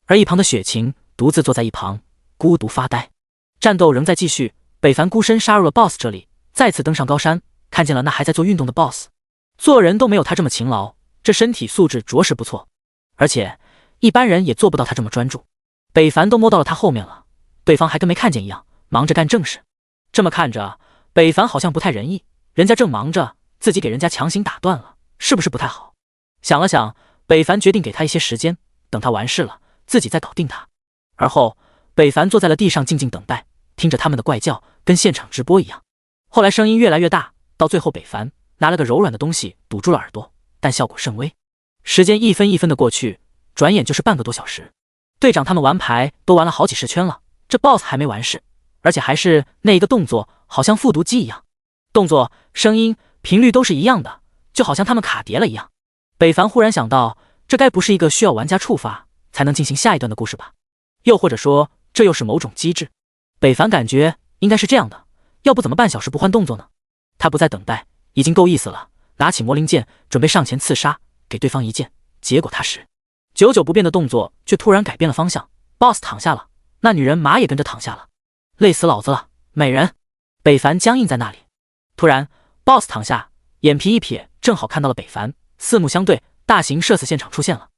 而一旁的雪晴独自坐在一旁，孤独发呆。战斗仍在继续，北凡孤身杀入了 BOSS 这里，再次登上高山，看见了那还在做运动的 BOSS。做人都没有他这么勤劳，这身体素质着实不错，而且一般人也做不到他这么专注。北凡都摸到了他后面了，对方还跟没看见一样，忙着干正事。这么看着，北凡好像不太仁义，人家正忙着，自己给人家强行打断了，是不是不太好？想了想，北凡决定给他一些时间，等他完事了，自己再搞定他。而后，北凡坐在了地上静静等待，听着他们的怪叫，跟现场直播一样。后来声音越来越大，到最后北凡拿了个柔软的东西堵住了耳朵，但效果甚微。时间一分一分的过去，转眼就是半个多小时。队长他们玩牌都玩了好几十圈了，这 BOSS 还没完事，而且还是那一个动作，好像复读机一样，动作、声音、频率都是一样的，就好像他们卡碟了一样。北凡忽然想到，这该不是一个需要玩家触发才能进行下一段的故事吧？又或者说，这又是某种机制？北凡感觉应该是这样的，要不怎么半小时不换动作呢？他不再等待，已经够意思了，拿起魔灵剑准备上前刺杀，给对方一剑。结果他是久久不变的动作却突然改变了方向， BOSS 躺下了，那女人马也跟着躺下了。累死老子了，美人！北凡僵硬在那里。突然 BOSS 躺下，眼皮一瞥，正好看到了北凡，四目相对，大型社死现场出现了。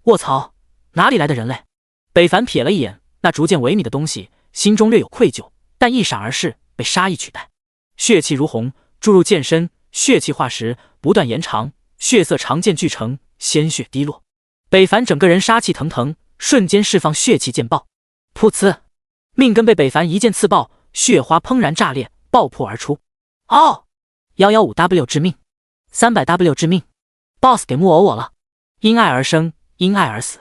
卧槽，哪里来的人类？北凡瞥了一眼那逐渐萎靡的东西，心中略有愧疚，但一闪而逝，被杀意取代。血气如虹注入剑身，血气化石不断延长，血色长剑聚成，鲜血滴落。北凡整个人杀气腾腾，瞬间释放血气剑爆，噗呲，命根被北凡一剑刺爆，血花怦然炸裂，爆破而出。哦，115W 致命，300W 致命 ，BOSS 给木偶我了。因爱而生，因爱而死，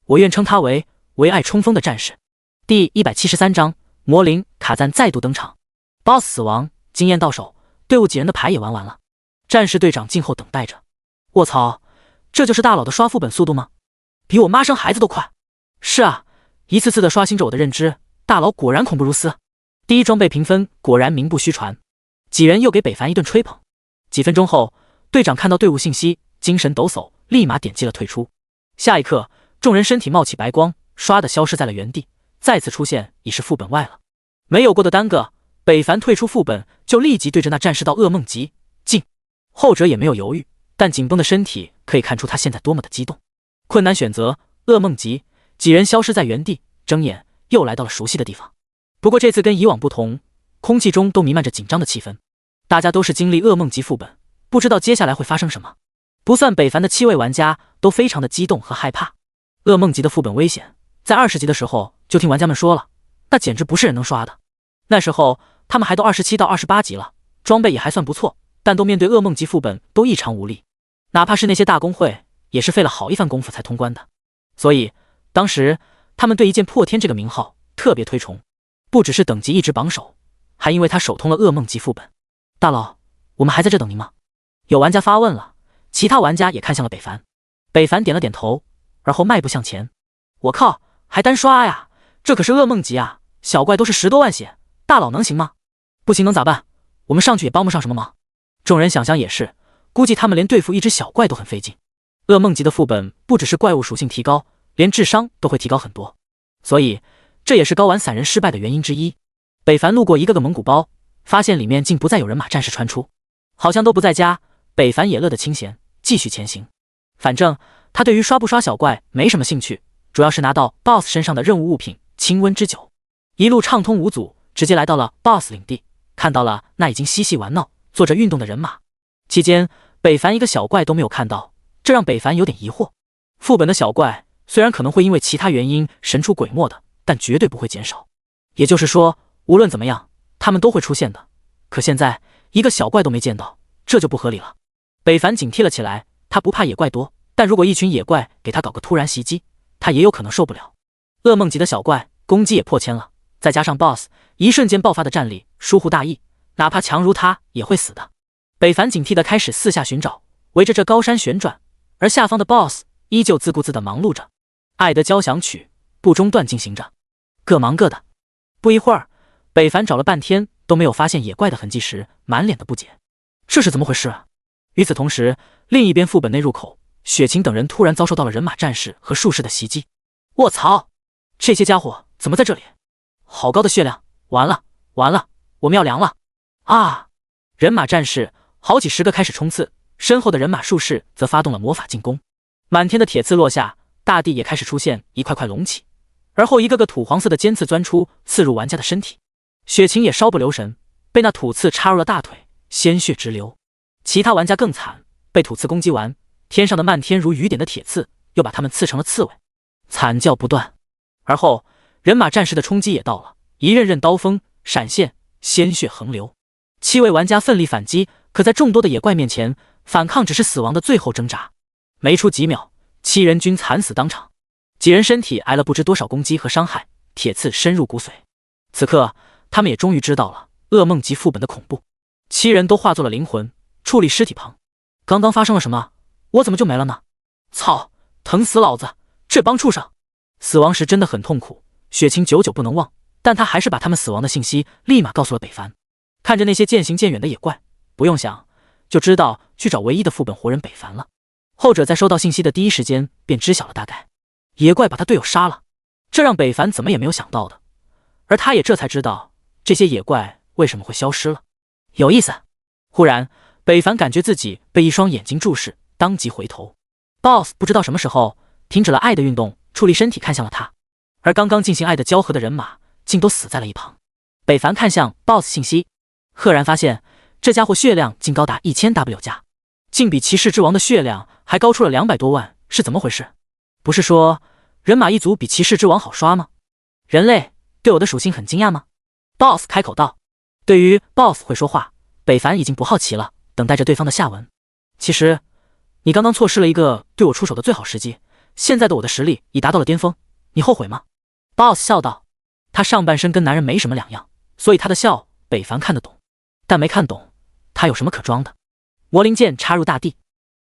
我愿称他为爱冲锋的战士。第173章，魔灵卡赞再度登场 ，BOSS 死亡，经验到手，队伍几人的牌也玩完了。战士队长静候等待着。卧槽，这就是大佬的刷副本速度吗？比我妈生孩子都快。是啊，一次次的刷新着我的认知，大佬果然恐怖如斯。第一装备评分果然名不虚传。几人又给北凡一顿吹捧。几分钟后，队长看到队伍信息，精神抖擞，立马点击了退出。下一刻，众人身体冒起白光，唰的消失在了原地，再次出现已是副本外了。没有过的耽搁，北凡退出副本，就立即对着那战士道噩梦级进。后者也没有犹豫，但紧绷的身体可以看出他现在多么的激动。困难选择，噩梦级，几人消失在原地，睁眼又来到了熟悉的地方。不过这次跟以往不同，空气中都弥漫着紧张的气氛，大家都是经历噩梦级副本，不知道接下来会发生什么。不算北凡的7位玩家都非常的激动和害怕。噩梦级的副本危险，在20级的时候就听玩家们说了，那简直不是人能刷的。那时候他们还都27到28级了，装备也还算不错，但都面对噩梦级副本都异常无力，哪怕是那些大公会也是费了好一番功夫才通关的。所以当时他们对一剑破天这个名号特别推崇，不只是等级一直榜首，还因为他手通了噩梦级副本。大佬，我们还在这等您吗？有玩家发问了，其他玩家也看向了北凡。北凡点了点头，而后迈步向前。我靠，还单刷呀，这可是噩梦级啊，小怪都是10多万血，大佬能行吗？不行能咋办？我们上去也帮不上什么忙。众人想想也是，估计他们连对付一只小怪都很费劲。噩梦级的副本不只是怪物属性提高，连智商都会提高很多，所以这也是高玩散人失败的原因之一。北凡路过一个个蒙古包，发现里面竟不再有人马战士穿出，好像都不在家。北凡也乐得清闲，继续前行。反正他对于刷不刷小怪没什么兴趣，主要是拿到 BOSS 身上的任务物品清温之酒。一路畅通无阻，直接来到了 BOSS 领地，看到了那已经嬉戏玩闹、做着运动的人马。期间，北凡一个小怪都没有看到，这让北凡有点疑惑。副本的小怪虽然可能会因为其他原因神出鬼没的，但绝对不会减少。也就是说，无论怎么样，他们都会出现的。可现在一个小怪都没见到，这就不合理了。北凡警惕了起来，他不怕野怪多，但如果一群野怪给他搞个突然袭击，他也有可能受不了。噩梦级的小怪攻击也破千了，再加上 BOSS 一瞬间爆发的战力，疏忽大意，哪怕强如他也会死的。北凡警惕地开始四下寻找，围着这高山旋转，而下方的 BOSS 依旧自顾自地忙碌着。爱的交响曲不中断进行着，各忙各的。不一会儿，北凡找了半天都没有发现野怪的痕迹时，满脸的不解，这是怎么回事啊？与此同时，另一边副本内入口，雪晴等人突然遭受到了人马战士和术士的袭击。卧槽，这些家伙怎么在这里？好高的血量，完了完了，我们要凉了啊！人马战士好几十个开始冲刺，身后的人马术士则发动了魔法进攻。满天的铁刺落下，大地也开始出现一块块隆起，而后一个个土黄色的尖刺钻出，刺入玩家的身体。雪晴也稍不留神，被那土刺插入了大腿，鲜血直流。其他玩家更惨，被土刺攻击完，天上的漫天如雨点的铁刺又把他们刺成了刺猬，惨叫不断。而后人马战士的冲击也到了，一刃刃刀锋闪现，鲜血横流。7位玩家奋力反击，可在众多的野怪面前，反抗只是死亡的最后挣扎。没出几秒，7人均惨死当场，几人身体挨了不知多少攻击和伤害，铁刺深入骨髓。此刻他们也终于知道了噩梦级副本的恐怖。7人都化作了灵魂，矗立尸体旁。刚刚发生了什么？我怎么就没了呢？操，疼死老子！这帮畜生！死亡时真的很痛苦，雪晴久久不能忘，但他还是把他们死亡的信息立马告诉了北凡。看着那些渐行渐远的野怪，不用想就知道去找唯一的副本活人北凡了。后者在收到信息的第一时间便知晓了大概，野怪把他队友杀了，这让北凡怎么也没有想到的。而他也这才知道这些野怪为什么会消失了。有意思。忽然北凡感觉自己被一双眼睛注视，当即回头。 BOSS 不知道什么时候停止了爱的运动，矗立身体看向了他，而刚刚进行爱的交合的人马竟都死在了一旁。北凡看向 BOSS 信息，赫然发现这家伙血量竟高达1000W 加，竟比骑士之王的血量还高出了200多万，是怎么回事？不是说人马一族比骑士之王好刷吗？人类对我的属性很惊讶吗？ BOSS 开口道。对于 BOSS 会说话，北凡已经不好奇了，等待着对方的下文。其实你刚刚错失了一个对我出手的最好时机，现在的我的实力已达到了巅峰，你后悔吗？ BOSS 笑道。他上半身跟男人没什么两样，所以他的笑北凡看得懂，但没看懂他有什么可装的。魔灵剑插入大地，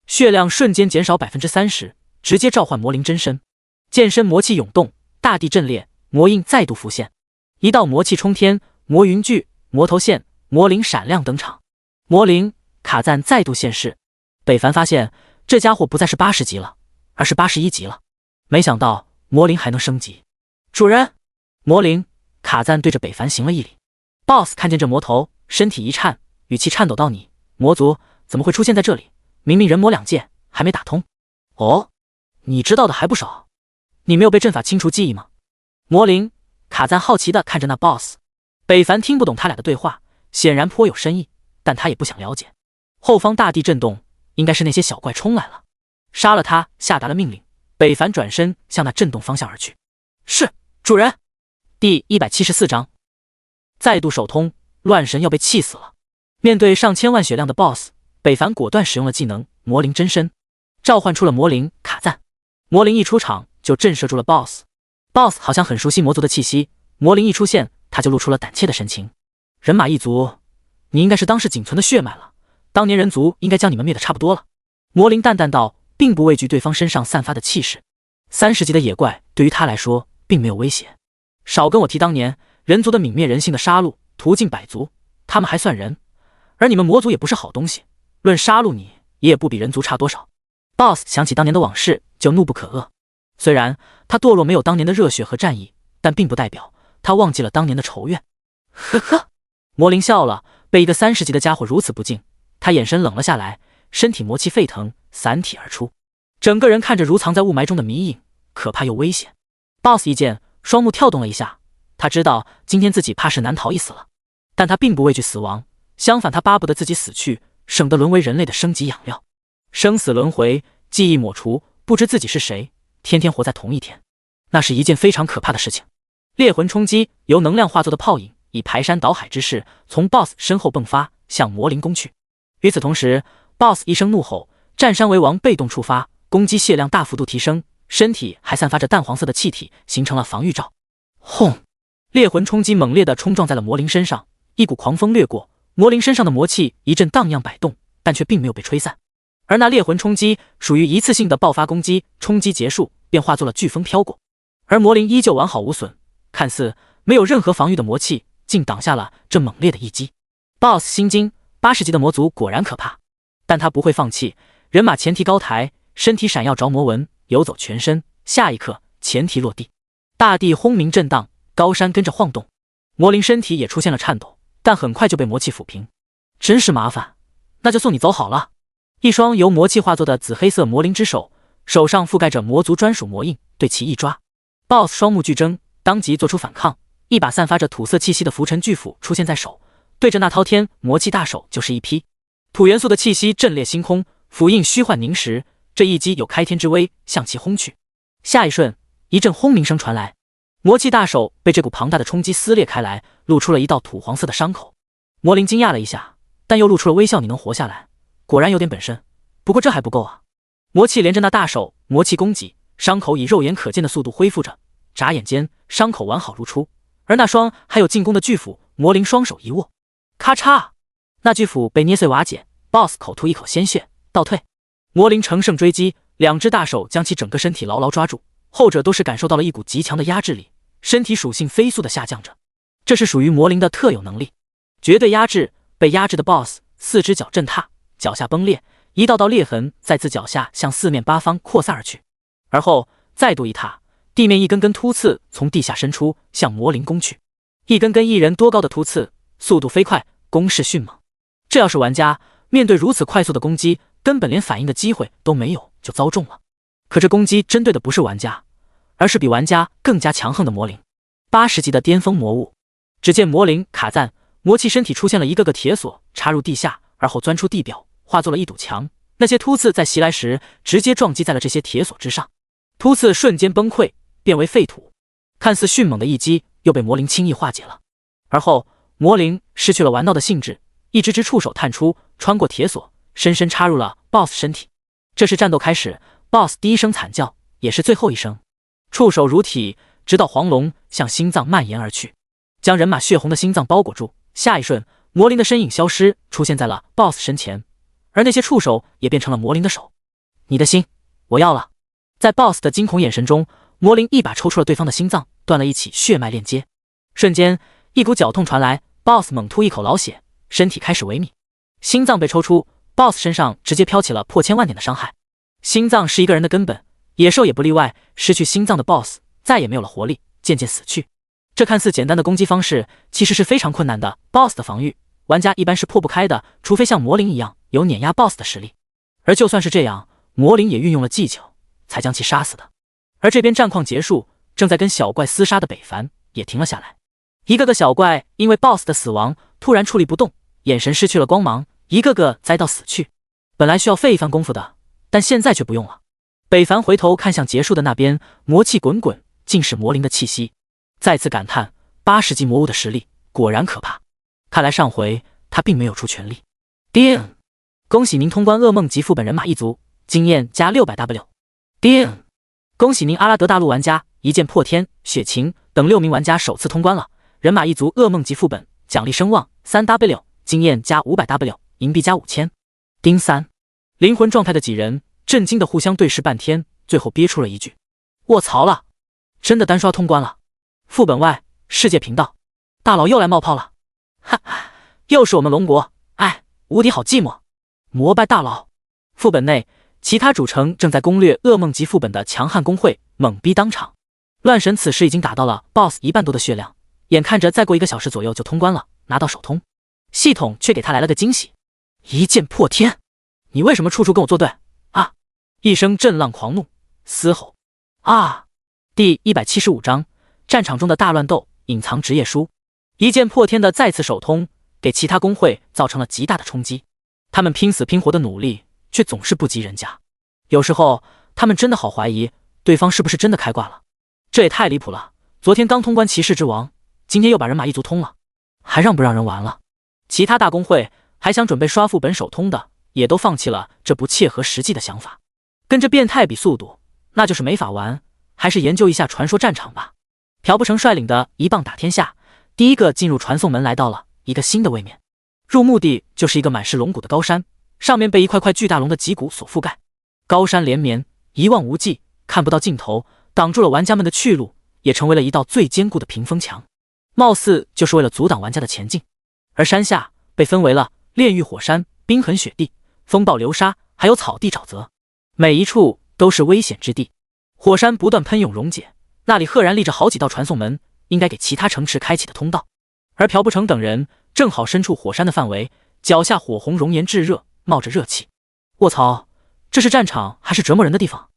血量瞬间减少 30%， 直接召唤魔灵真身。剑身魔气涌动，大地震裂，魔印再度浮现，一道魔气冲天，魔云聚，魔头现，魔灵闪亮登场。魔灵卡赞再度现世。北凡发现这家伙不再是80级了，而是81级了。没想到魔灵还能升级。主人！魔灵卡赞对着北凡行了一礼。 BOSS 看见这魔头，身体一颤，语气颤抖道：“你魔族怎么会出现在这里？明明人魔两界还没打通。”哦，你知道的还不少。你没有被阵法清除记忆吗？魔灵卡赞好奇地看着那 BOSS。 北凡听不懂他俩的对话，显然颇有深意，但他也不想了解。后方大地震动，应该是那些小怪冲来了。杀了他，下达了命令。北凡转身向那震动方向而去。是，主人。第174章再度手通，乱神要被气死了。面对上千万血量的 BOSS， 北凡果断使用了技能魔灵真身，召唤出了魔灵卡赞。魔灵一出场就震慑住了 BOSS。BOSS 好像很熟悉魔族的气息，魔灵一出现他就露出了胆怯的神情。人马一族，你应该是当世仅存的血脉了，当年人族应该将你们灭得差不多了。魔灵淡淡道，并不畏惧对方身上散发的气势。30级的野怪对于他来说并没有威胁。少跟我提当年人族的泯灭人性的杀戮，屠尽百族，他们还算人，而你们魔族也不是好东西，论杀戮你也不比人族差多少。 BOSS 想起当年的往事就怒不可遏。虽然他堕落没有当年的热血和战意，但并不代表他忘记了当年的仇怨。呵呵，魔灵笑了，被一个30级的家伙如此不敬，他眼神冷了下来，身体魔气沸腾，散体而出，整个人看着如藏在雾霾中的迷影，可怕又危险。BOSS 一见，双目跳动了一下，他知道今天自己怕是难逃一死了，但他并不畏惧死亡，相反，他巴不得自己死去，省得沦为人类的升级养料。生死轮回，记忆抹除，不知自己是谁，天天活在同一天，那是一件非常可怕的事情。猎魂冲击由能量化作的泡影，以排山倒海之势从 BOSS 身后迸发，向魔灵攻去。与此同时 ，BOSS 一声怒吼，占山为王被动触发，攻击泄量大幅度提升，身体还散发着淡黄色的气体，形成了防御罩。轰！猎魂冲击猛烈地冲撞在了魔灵身上，一股狂风掠过，魔灵身上的魔气一阵荡漾摆动，但却并没有被吹散。而那猎魂冲击属于一次性的爆发攻击，冲击结束便化作了飓风飘过，而魔灵依旧完好无损，看似没有任何防御的魔气竟挡下了这猛烈的一击。BOSS 心惊，80级的魔族果然可怕，但他不会放弃，人马前蹄高抬，身体闪耀着魔纹，游走全身，下一刻前蹄落地，大地轰鸣震荡，高山跟着晃动，魔灵身体也出现了颤抖，但很快就被魔气抚平。真是麻烦，那就送你走好了。一双由魔气化作的紫黑色魔灵之手，手上覆盖着魔族专属魔印，对其一抓。BOSS 双目巨睁，当即做出反抗，一把散发着土色气息的浮尘巨斧出现在手，对着那滔天魔气大手就是一劈。土元素的气息震裂星空，斧印虚幻凝实，这一击有开天之威，向其轰去。下一瞬，一阵轰鸣声传来，魔气大手被这股庞大的冲击撕裂开来，露出了一道土黄色的伤口。魔灵惊讶了一下，但又露出了微笑，你能活下来，果然有点本事，不过这还不够啊！魔气连着那大手，魔气攻击，伤口以肉眼可见的速度恢复着，眨眼间伤口完好如初。而那双还有进攻的巨斧，魔灵双手一握，咔嚓，那巨斧被捏碎瓦解。BOSS 口吐一口鲜血，倒退。魔灵乘胜追击，两只大手将其整个身体牢牢抓住，后者都是感受到了一股极强的压制力，身体属性飞速的下降着，这是属于魔灵的特有能力，绝对压制。被压制的 BOSS 四只脚震踏，脚下崩裂，一道道裂痕在自脚下向四面八方扩散而去，而后再度一踏，地面一根根突刺从地下伸出，向魔灵攻去，一根根1人多高的突刺，速度飞快，攻势迅猛。这要是玩家面对如此快速的攻击，根本连反应的机会都没有就遭中了。可这攻击针对的不是玩家，而是比玩家更加强横的魔灵，80级的巅峰魔物。只见魔灵卡赞，魔气身体出现了一个个铁锁，插入地下，而后钻出地表，化作了一堵墙。那些突刺在袭来时，直接撞击在了这些铁锁之上，突刺瞬间崩溃，变为废土。看似迅猛的一击，又被魔灵轻易化解了。而后，魔灵失去了玩闹的兴致，一只只触手探出，穿过铁锁，深深插入了 BOSS 身体。这是战斗开始 ，BOSS 第一声惨叫，也是最后一声。触手如体，直到黄龙向心脏蔓延而去，将人马血红的心脏包裹住。下一瞬，魔灵的身影消失，出现在了 BOSS 身前，而那些触手也变成了魔灵的手。你的心，我要了。在 BOSS 的惊恐眼神中，魔灵一把抽出了对方的心脏，断了一起血脉链接。瞬间，一股绞痛传来 ，BOSS 猛吐一口老血，身体开始萎靡。心脏被抽出 ，BOSS 身上直接飘起了破千万点的伤害。心脏是一个人的根本，野兽也不例外。失去心脏的 BOSS 再也没有了活力，渐渐死去。这看似简单的攻击方式，其实是非常困难的。BOSS 的防御，玩家一般是破不开的，除非像魔灵一样有碾压 BOSS 的实力。而就算是这样，魔灵也运用了技巧，才将其杀死的。而这边战况结束，正在跟小怪厮杀的北凡也停了下来。一个个小怪因为 BOSS 的死亡突然矗立不动，眼神失去了光芒，一个个栽到死去。本来需要费一番功夫的，但现在却不用了。北凡回头看向结束的那边，魔气滚滚，尽是魔灵的气息，再次感叹80级魔物的实力果然可怕。看来上回他并没有出全力。叮！恭喜您通关噩梦级副本人马一族，经验加600W。叮！恭喜您阿拉德大陆玩家一剑破天、雪晴等6名玩家首次通关了人马一族噩梦级副本，奖励声望 3W， 经验加500W， 银币加5000。丁3！灵魂状态的几人震惊的互相对视半天，最后憋出了一句：卧槽了，真的单刷通关了。副本外世界频道，大佬又来冒泡了，哈哈，又是我们龙国，哎，无敌好寂寞。膜拜大佬。副本内，其他主城正在攻略噩梦级副本的强悍公会猛逼当场。乱神此时已经打到了 BOSS 1半多的血量，眼看着再过1个小时左右就通关了，拿到首通。系统却给他来了个惊喜，一剑破天。你为什么处处跟我作对啊？一声震浪狂怒嘶吼啊！第175章战场中的大乱斗，隐藏职业书。一剑破天的再次首通，给其他工会造成了极大的冲击。他们拼死拼活的努力，却总是不及人家。有时候，他们真的好怀疑对方是不是真的开挂了。这也太离谱了！昨天刚通关骑士之王，今天又把人马一族通了，还让不让人玩了？其他大工会还想准备刷副本首通的，也都放弃了这不切合实际的想法。跟着变态比速度，那就是没法玩，还是研究一下传说战场吧。朴不成率领的一棒打天下，第一个进入传送门，来到了一个新的位面。入目的就是一个满是龙骨的高山，上面被一块块巨大龙的脊骨所覆盖，高山连绵，一望无际，看不到尽头，挡住了玩家们的去路，也成为了一道最坚固的屏风墙，貌似就是为了阻挡玩家的前进。而山下被分为了炼狱火山、冰痕雪地、风暴流沙，还有草地沼泽，每一处都是危险之地。火山不断喷涌溶解，那里赫然立着好几道传送门，应该给其他城池开启的通道。而朴不成等人正好身处火山的范围，脚下火红熔岩炙热，冒着热气。卧槽，这是战场还是折磨人的地方？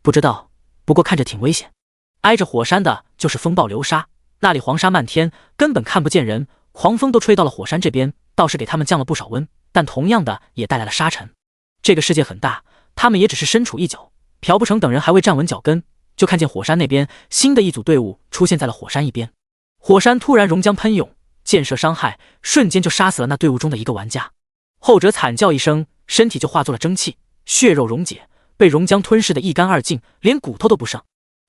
不知道，不过看着挺危险。挨着火山的就是风暴流沙，那里黄沙漫天，根本看不见人，狂风都吹到了火山这边，倒是给他们降了不少温，但同样的也带来了沙尘。这个世界很大，他们也只是身处一角。朴不成等人还未站稳脚跟，就看见火山那边新的一组队伍出现在了火山一边。火山突然熔浆喷涌，箭射伤害，瞬间就杀死了那队伍中的一个玩家。后者惨叫一声，身体就化作了蒸汽，血肉溶解，被熔浆吞噬得一干二净，连骨头都不剩。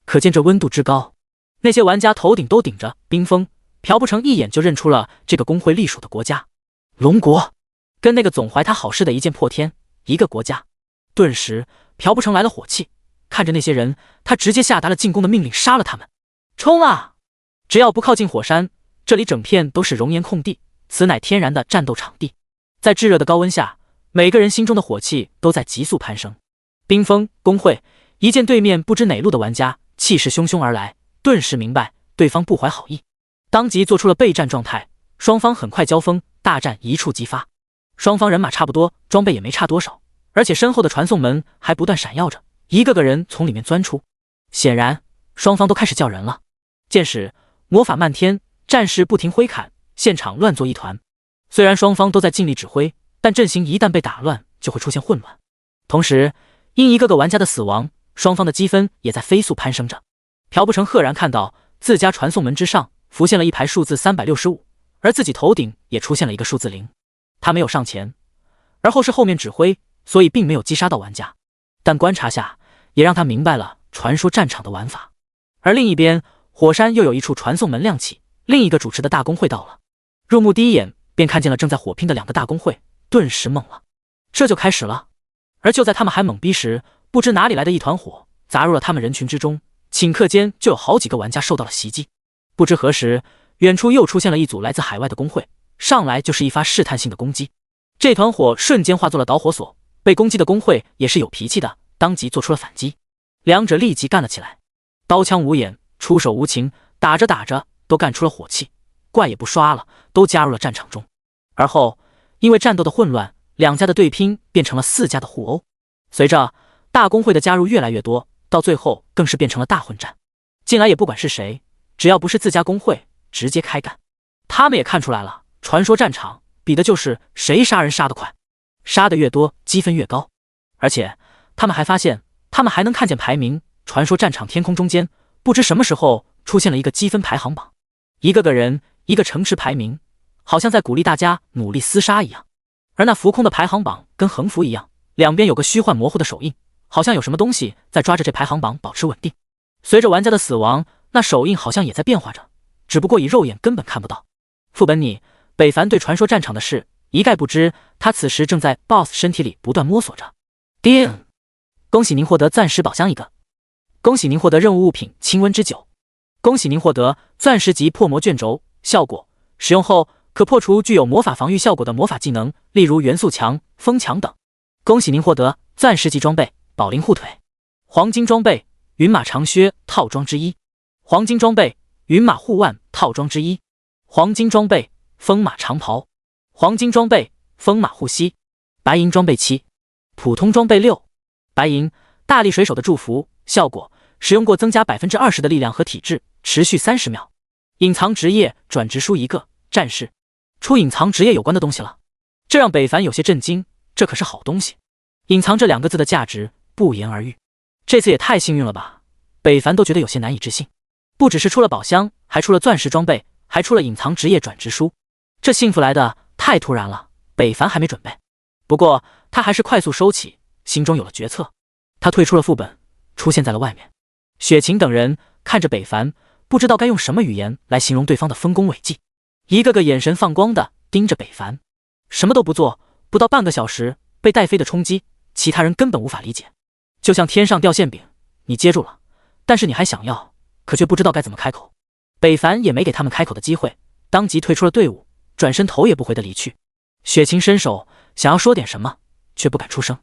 可见这温度之高，那些玩家头顶都顶着冰封。朴不成一眼就认出了这个工会隶属的国家——龙国，跟那个总怀他好事的一剑破天一个国家。顿时，朴不成来了火气，看着那些人，他直接下达了进攻的命令，杀了他们！冲啊！只要不靠近火山，这里整片都是熔岩空地，此乃天然的战斗场地。在炙热的高温下，每个人心中的火气都在急速攀升。冰封工会一见对面不知哪路的玩家气势汹汹而来，顿时明白对方不怀好意，当即做出了备战状态。双方很快交锋，大战一触即发。双方人马差不多，装备也没差多少，而且身后的传送门还不断闪耀着，一个个人从里面钻出。显然，双方都开始叫人了。剑使、魔法漫天，战士不停挥砍，现场乱作一团。虽然双方都在尽力指挥，但阵型一旦被打乱，就会出现混乱。同时，因一个个玩家的死亡，双方的积分也在飞速攀升着。朴不成赫然看到自家传送门之上浮现了一排数字365，而自己头顶也出现了一个数字0。他没有上前，而后是后面指挥，所以并没有击杀到玩家。但观察下，也让他明白了传说战场的玩法。而另一边，火山又有一处传送门亮起，另一个主持的大公会到了。入目第一眼便看见了正在火拼的两个大公会，顿时懵了。这就开始了。而就在他们还懵逼时，不知哪里来的一团火砸入了他们人群之中，顷刻间就有好几个玩家受到了袭击。不知何时，远处又出现了一组来自海外的公会，上来就是一发试探性的攻击。这团火瞬间化作了导火索，被攻击的公会也是有脾气的，当即做出了反击。两者立即干了起来，刀枪无眼，出手无情，打着打着都干出了火气，怪也不刷了，都加入了战场中。而后因为战斗的混乱，两家的对拼变成了4家的互殴。随着大公会的加入越来越多，到最后更是变成了大混战。进来也不管是谁，只要不是自家公会，直接开干。他们也看出来了，传说战场比的就是谁杀人杀得快，杀得越多积分越高。而且他们还发现，他们还能看见排名，传说战场天空中间不知什么时候出现了一个积分排行榜，一个个人一个城池排名，好像在鼓励大家努力厮杀一样。而那浮空的排行榜跟横幅一样，两边有个虚幻模糊的手印，好像有什么东西在抓着这排行榜保持稳定。随着玩家的死亡，那手印好像也在变化着，只不过以肉眼根本看不到。副本你北凡对传说战场的事一概不知，他此时正在 BOSS 身体里不断摸索着。叮！恭喜您获得钻石宝箱一个，恭喜您获得任务物品清温之酒，恭喜您获得钻石级破魔卷轴，效果使用后可破除具有魔法防御效果的魔法技能，例如元素墙、风墙等。恭喜您获得钻石级装备宝灵护腿，黄金装备云马长靴套装之一，黄金装备云马护腕套装之一，黄金装备风马长袍，黄金装备风马护膝，白银装备7，普通装备6，白银大力水手的祝福，效果使用过增加20%的力量和体质，持续30秒。隐藏职业转职书一个，战士，出隐藏职业有关的东西了。这让北凡有些震惊，这可是好东西。隐藏这2个字的价值不言而喻。这次也太幸运了吧，北凡都觉得有些难以置信。不只是出了宝箱，还出了钻石装备，还出了隐藏职业转职书，这幸福来的太突然了，北凡还没准备。不过他还是快速收起，心中有了决策。他退出了副本，出现在了外面。雪晴等人看着北凡，不知道该用什么语言来形容对方的丰功伟绩，一个个眼神放光的盯着北凡，什么都不做，不到半个小时被带飞的冲击，其他人根本无法理解。就像天上掉馅饼，你接住了，但是你还想要，可却不知道该怎么开口。北凡也没给他们开口的机会，当即退出了队伍，转身头也不回的离去。雪晴伸手想要说点什么，却不敢出声。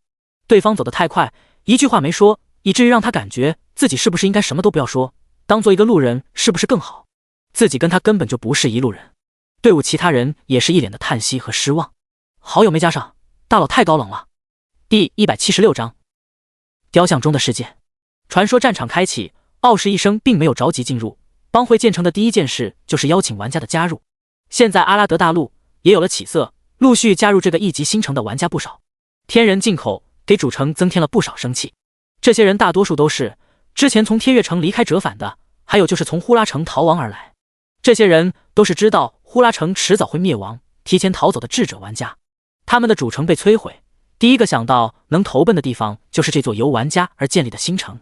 对方走得太快，一句话没说，以至于让他感觉自己是不是应该什么都不要说，当做一个路人是不是更好？自己跟他根本就不是一路人。队伍其他人也是一脸的叹息和失望。好友没加上，大佬太高冷了。第176章，雕像中的世界。传说战场开启，傲视一生并没有着急进入，帮会建成的第一件事就是邀请玩家的加入。现在阿拉德大陆也有了起色，陆续加入这个1级新城的玩家不少。天人进口给主城增添了不少生气。这些人大多数都是之前从天月城离开折返的，还有就是从呼啦城逃亡而来。这些人都是知道呼啦城迟早会灭亡，提前逃走的智者玩家。他们的主城被摧毁，第一个想到能投奔的地方就是这座由玩家而建立的新城。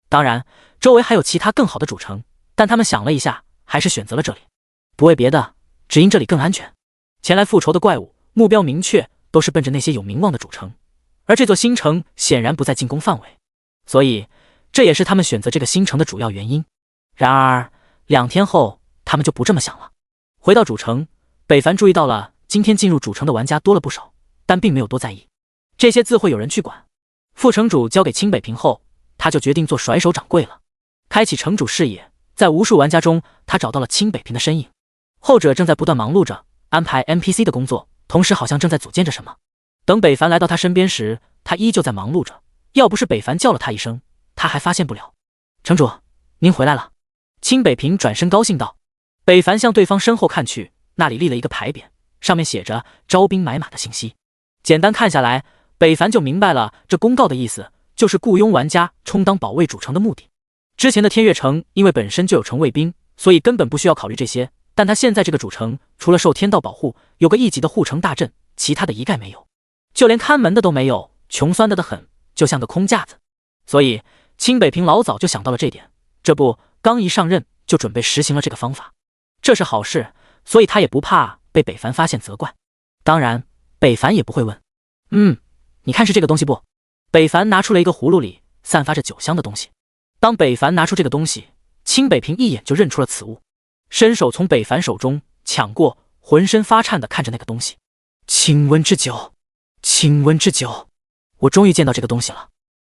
当然周围还有其他更好的主城，但他们想了一下，还是选择了这里。不为别的，只因这里更安全。前来复仇的怪物目标明确，都是奔着那些有名望的主城，而这座新城显然不在进攻范围，所以这也是他们选择这个新城的主要原因。然而2天后他们就不这么想了。回到主城，北凡注意到了今天进入主城的玩家多了不少，但并没有多在意，这些自会有人去管。副城主交给清北平后，他就决定做甩手掌柜了。开启城主视野，在无数玩家中他找到了清北平的身影，后者正在不断忙碌着安排 NPC 的工作，同时好像正在组建着什么。等北凡来到他身边时，他依旧在忙碌着，要不是北凡叫了他一声，他还发现不了。城主，您回来了。清北平转身高兴道。北凡向对方身后看去，那里立了一个牌匾，上面写着招兵买马的信息。简单看下来，北凡就明白了这公告的意思，就是雇佣玩家充当保卫主城的目的。之前的天月城因为本身就有城卫兵，所以根本不需要考虑这些，但他现在这个主城除了受天道保护，有个1级的护城大阵，其他的一概没有，就连看门的都没有，穷酸的很，就像个空架子。所以清北平老早就想到了这点，这不刚一上任就准备实行了这个方法。这是好事，所以他也不怕被北凡发现责怪。当然北凡也不会问，你看是这个东西不？北凡拿出了一个葫芦里散发着酒香的东西。当北凡拿出这个东西，清北平一眼就认出了此物，伸手从北凡手中抢过，浑身发颤地看着那个东西。清温之酒，清温之酒，我终于见到这个东西了。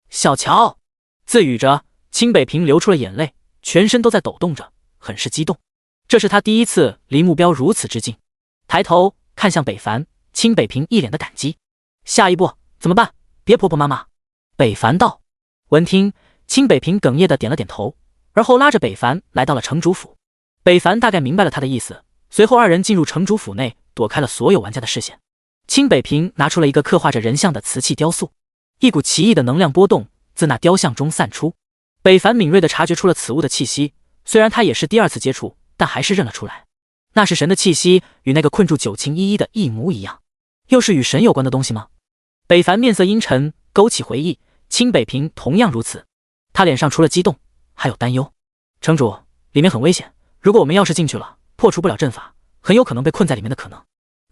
小乔自语着，清北平流出了眼泪，全身都在抖动着，很是激动。这是他第一次离目标如此之近。抬头看向北凡，清北平一脸的感激。下一步怎么办？别婆婆妈妈。北凡道。闻听，清北平哽咽的点了点头，而后拉着北凡来到了城主府。北凡大概明白了他的意思，随后2人进入城主府内，躲开了所有玩家的视线。清北平拿出了一个刻画着人像的瓷器雕塑，一股奇异的能量波动自那雕像中散出。北凡敏锐地察觉出了此物的气息，虽然他也是第2次接触，但还是认了出来。那是神的气息，与那个困住九晴依依的一模一样。又是与神有关的东西吗？北凡面色阴沉，勾起回忆。清北平同样如此，他脸上除了激动还有担忧。城主，里面很危险，如果我们要是进去了，破除不了阵法，很有可能被困在里面的可能。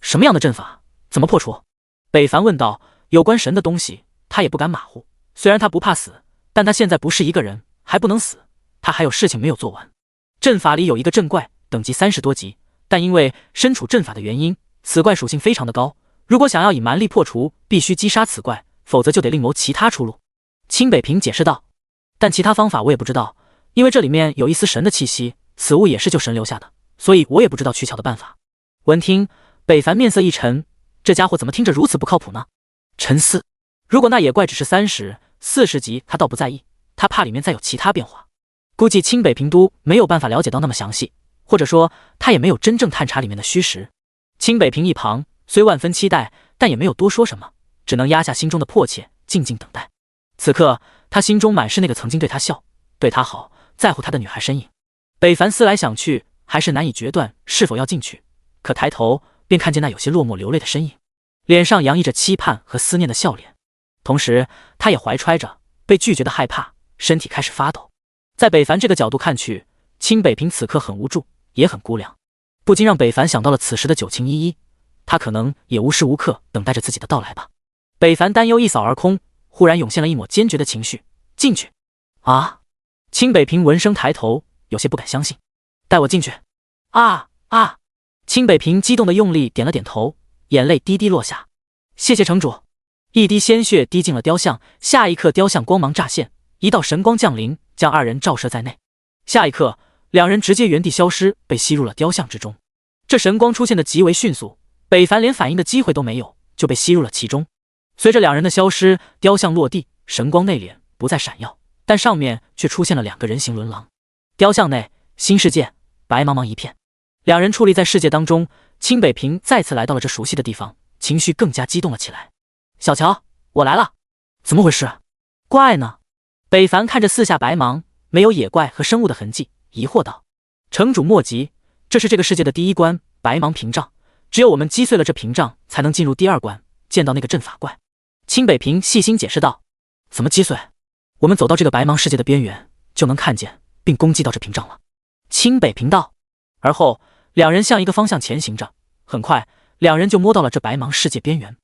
什么样的阵法？怎么破除？北凡问道。有关神的东西他也不敢马虎，虽然他不怕死，但他现在不是一个人，还不能死，他还有事情没有做完。阵法里有一个阵怪，等级30多级，但因为身处阵法的原因，此怪属性非常的高，如果想要以蛮力破除，必须击杀此怪，否则就得另谋其他出路。清北平解释道。但其他方法我也不知道，因为这里面有一丝神的气息，此物也是救神留下的，所以我也不知道取巧的办法。闻听，北凡面色一沉，这家伙怎么听着如此不靠谱呢？沉思，如果那野怪只是30、40级，他倒不在意，他怕里面再有其他变化。估计清北平都没有办法了解到那么详细，或者说他也没有真正探查里面的虚实。清北平一旁虽万分期待，但也没有多说什么，只能压下心中的迫切，静静等待。此刻他心中满是那个曾经对他笑、对他好、在乎他的女孩身影。北凡思来想去，还是难以决断是否要进去，可抬头便看见那有些落寞流泪的身影，脸上洋溢着期盼和思念的笑脸，同时他也怀揣着被拒绝的害怕，身体开始发抖。在北凡这个角度看去，清北平此刻很无助，也很孤凉，不禁让北凡想到了此时的九情依依，他可能也无时无刻等待着自己的到来吧。北凡担忧一扫而空，忽然涌现了一抹坚决的情绪，进去啊！清北平闻声抬头，有些不敢相信，带我进去啊啊！清北平激动的用力点了点头，眼泪滴滴落下。谢谢城主。一滴鲜血滴进了雕像，下一刻雕像光芒乍现，一道神光降临，将二人照射在内。下一刻，两人直接原地消失，被吸入了雕像之中。这神光出现的极为迅速，北凡连反应的机会都没有，就被吸入了其中。随着两人的消失，雕像落地，神光内敛，不再闪耀，但上面却出现了两个人形轮廊。雕像内，新世界，白茫茫一片。两人矗立在世界当中，清北平再次来到了这熟悉的地方，情绪更加激动了起来。小乔，我来了。怎么回事？怪呢？北凡看着四下白茫，没有野怪和生物的痕迹，疑惑道：城主莫急，这是这个世界的第一关，白茫屏障，只有我们击碎了这屏障，才能进入第二关，见到那个阵法怪。清北平细心解释道：怎么击碎？我们走到这个白茫世界的边缘，就能看见并攻击到这屏障了。清北平道。而后两人向一个方向前行着，很快两人就摸到了这白茫世界边缘。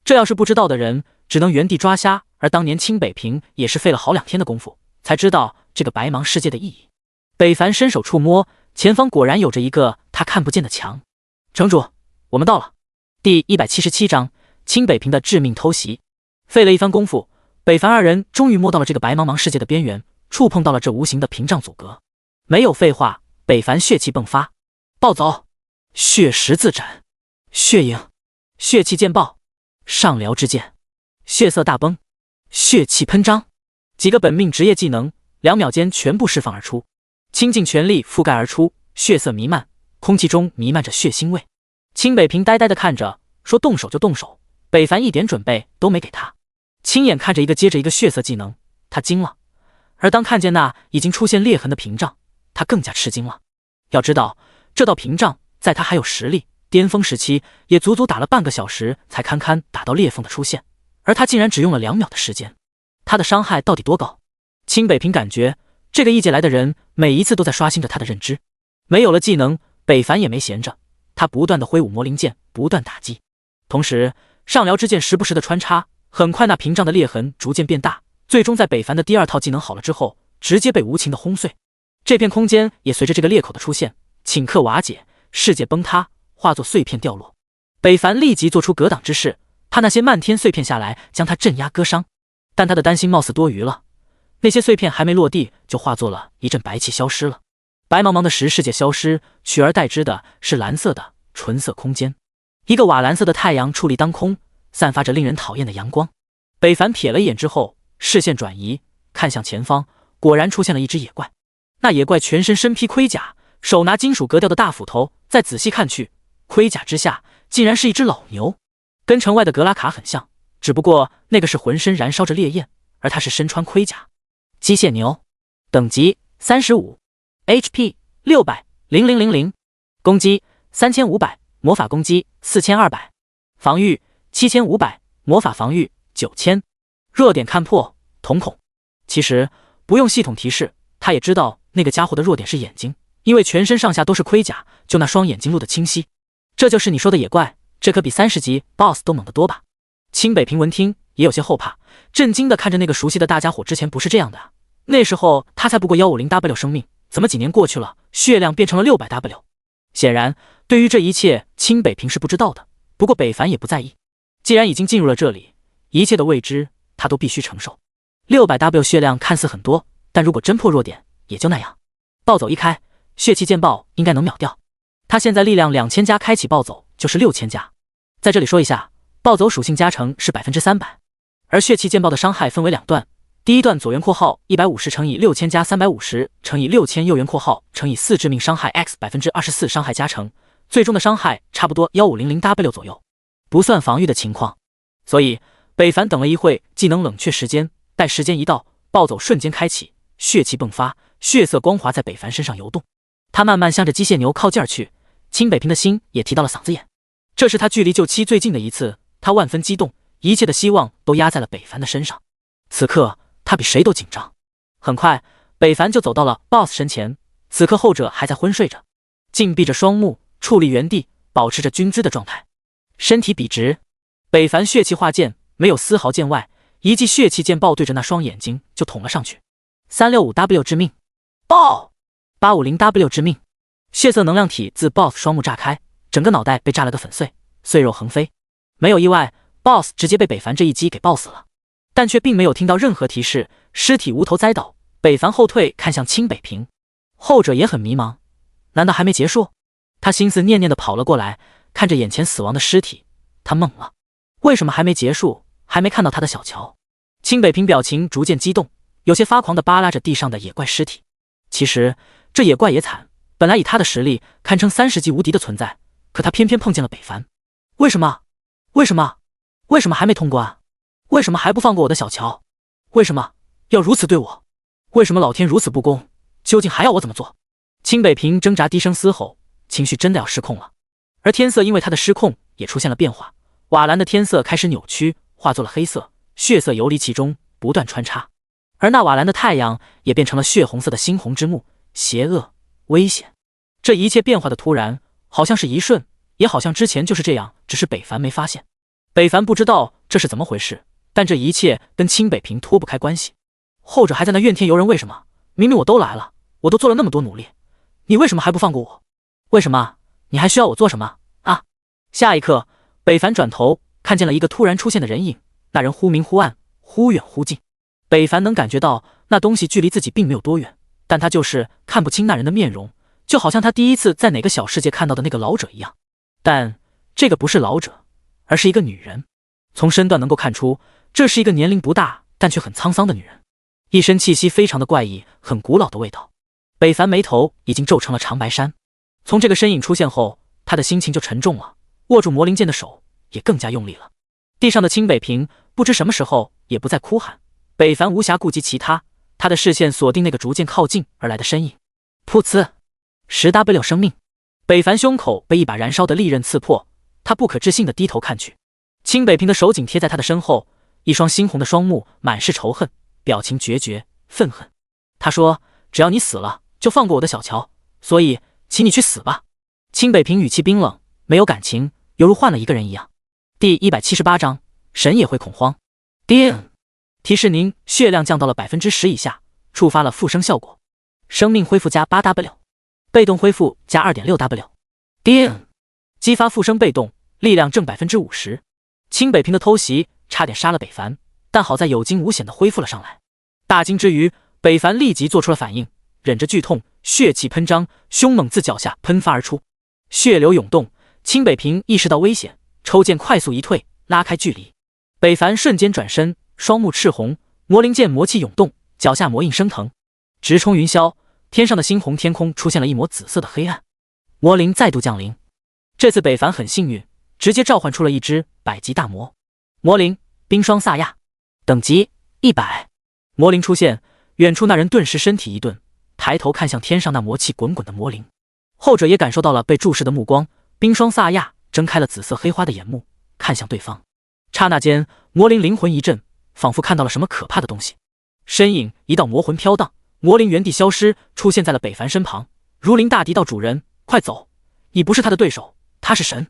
这要是不知道的人，只能原地抓瞎，而当年清北平也是费了好2天的功夫，才知道这个白茫世界的意义。北凡伸手触摸，前方果然有着一个他看不见的墙。城主，我们到了。第177章，清北平的致命偷袭。费了一番功夫，北凡二人终于摸到了这个白茫茫世界的边缘，触碰到了这无形的屏障阻隔。没有废话，北凡血气迸发，暴走，血十字斩，血影，血气剑爆，上辽之剑，血色大崩，血气喷张，几个本命职业技能2秒间全部释放而出，倾尽全力覆盖而出，血色弥漫，空气中弥漫着血腥味。清北平呆呆地看着，说动手就动手，北凡一点准备都没给他。亲眼看着一个接着一个血色技能，他惊了，而当看见那已经出现裂痕的屏障，他更加吃惊了。要知道，这道屏障在他还有实力巅峰时期，也足足打了半个小时才堪堪打到裂缝的出现，而他竟然只用了2秒的时间，他的伤害到底多高？清北平感觉这个异界来的人每一次都在刷新着他的认知。没有了技能，北凡也没闲着，他不断的挥舞魔灵剑，不断打击，同时上辽之剑时不时的穿插。很快那屏障的裂痕逐渐变大，最终在北凡的第2套技能好了之后，直接被无情的轰碎。这片空间也随着这个裂口的出现，顷刻瓦解，世界崩塌，化作碎片掉落。北凡立即做出格挡之势，怕那些漫天碎片下来将他镇压割伤，但他的担心貌似多余了，那些碎片还没落地就化作了一阵白气消失了。白茫茫的世界消失，取而代之的是蓝色的纯色空间，一个瓦蓝色的太阳矗立当空，散发着令人讨厌的阳光。北凡瞥了一眼之后，视线转移，看向前方，果然出现了一只野怪。那野怪全身身披盔甲，手拿金属格调的大斧头，再仔细看去，盔甲之下竟然是一只老牛，跟城外的格拉卡很像，只不过那个是浑身燃烧着烈焰，而他是身穿盔甲。机械牛，等级35， HP 600，0000，攻击3500，魔法攻击4200，防御7500，魔法防御9000，弱点看破，瞳孔。其实不用系统提示，他也知道那个家伙的弱点是眼睛，因为全身上下都是盔甲，就那双眼睛露得清晰。这就是你说的野怪，这可比30级 BOSS 都猛得多吧？清北平闻听也有些后怕，震惊地看着那个熟悉的大家伙，之前不是这样的啊，那时候他才不过 150W 生命，怎么几年过去了，血量变成了 600W？ 显然对于这一切清北平是不知道的，不过北凡也不在意，既然已经进入了这里，一切的未知他都必须承受。600W 血量看似很多，但如果真破弱点也就那样。暴走一开，血气剑爆应该能秒掉。他现在力量2000加，开启暴走就是6000加。在这里说一下，暴走属性加成是300%，而血气剑爆的伤害分为2段，第一段左圆括号150乘以6000加350乘以6000右圆括号乘以4致命伤害 x24%伤害加成，最终的伤害差不多 1500W 左右，不算防御的情况。所以北凡等了一会，技能冷却时间，待时间一到，暴走瞬间开启，血气迸发，血色光华在北凡身上游动。他慢慢向着机械牛靠近去，清北平的心也提到了嗓子眼。这是他距离救妻最近的一次，他万分激动，一切的希望都压在了北凡的身上。此刻他比谁都紧张。很快北凡就走到了 BOSS 身前，此刻后者还在昏睡着，紧闭着双目，矗立原地，保持着军姿的状态，身体笔直。北凡血气化剑，没有丝毫见外，一记血气剑爆对着那双眼睛就捅了上去。365W 致命，爆！850W 致命，血色能量体自 BOSS 双目炸开，整个脑袋被炸了个粉碎，碎肉横飞。没有意外， BOSS 直接被北凡这一击给爆死了，但却并没有听到任何提示，尸体无头栽倒。北凡后退看向清北平，后者也很迷茫，难道还没结束？他心思念念地跑了过来，看着眼前死亡的尸体，他懵了，为什么还没结束？还没看到他的小乔。清北平表情逐渐激动，有些发狂地扒拉着地上的野怪尸体。其实这野怪也惨，本来以他的实力堪称30级无敌的存在，可他偏偏碰见了北凡。为什么？为什么？为什么还没通关？为什么还不放过我的小乔？为什么要如此对我？为什么老天如此不公？究竟还要我怎么做？清北平挣扎低声嘶吼，情绪真的要失控了。而天色因为他的失控也出现了变化，瓦蓝的天色开始扭曲，化作了黑色，血色游离其中，不断穿插。而那瓦蓝的太阳也变成了血红色的猩红之目，邪恶、危险。这一切变化的突然，好像是一瞬，也好像之前就是这样，只是北凡没发现。北凡不知道这是怎么回事，但这一切跟清北平脱不开关系。后者还在那怨天尤人，为什么？明明我都来了，我都做了那么多努力，你为什么还不放过我？为什么？你还需要我做什么啊？下一刻，北凡转头看见了一个突然出现的人影，那人忽明忽暗，忽远忽近。北凡能感觉到那东西距离自己并没有多远，但他就是看不清那人的面容，就好像他第一次在哪个小世界看到的那个老者一样。但这个不是老者，而是一个女人。从身段能够看出，这是一个年龄不大但却很沧桑的女人，一身气息非常的怪异，很古老的味道。北凡眉头已经皱成了长白山。从这个身影出现后，他的心情就沉重了，握住魔灵剑的手也更加用力了。地上的清北平不知什么时候也不再哭喊，北凡无暇顾及其他，他的视线锁定那个逐渐靠近而来的身影。噗呲，10W 生命。北凡胸口被一把燃烧的利刃刺破，他不可置信地低头看去，清北平的手紧贴在他的身后，一双猩红的双目满是仇恨，表情决绝愤恨。他说，只要你死了就放过我的小乔，所以请你去死吧。清北平语气冰冷，没有感情，犹如换了一个人一样。第178章，神也会恐慌。叮，提示您血量降到了 10% 以下，触发了复生效果，生命恢复加 8W， 被动恢复加 2.6W。 叮，激发复生被动，力量正 50%。 清北平的偷袭差点杀了北凡，但好在有惊无险地恢复了上来。大惊之余，北凡立即做出了反应，忍着剧痛，血气喷张，凶猛自脚下喷发而出，血流涌动。清北平意识到危险，抽剑快速一退，拉开距离。北凡瞬间转身，双目赤红，魔灵剑魔气涌动，脚下魔印升腾，直冲云霄。天上的猩红天空出现了一抹紫色的黑暗，魔灵再度降临。这次北凡很幸运，直接召唤出了一只百级大魔。魔灵冰霜萨亚，等级100。魔灵出现，远处那人顿时身体一顿，抬头看向天上那魔气滚滚的魔灵。后者也感受到了被注视的目光，冰霜萨亚睁开了紫色黑花的眼目，看向对方。刹那间，魔灵灵魂一震，仿佛看到了什么可怕的东西，身影一道魔魂飘荡，魔灵原地消失，出现在了北凡身旁。如临大敌道主人，快走，你不是他的对手，他是神。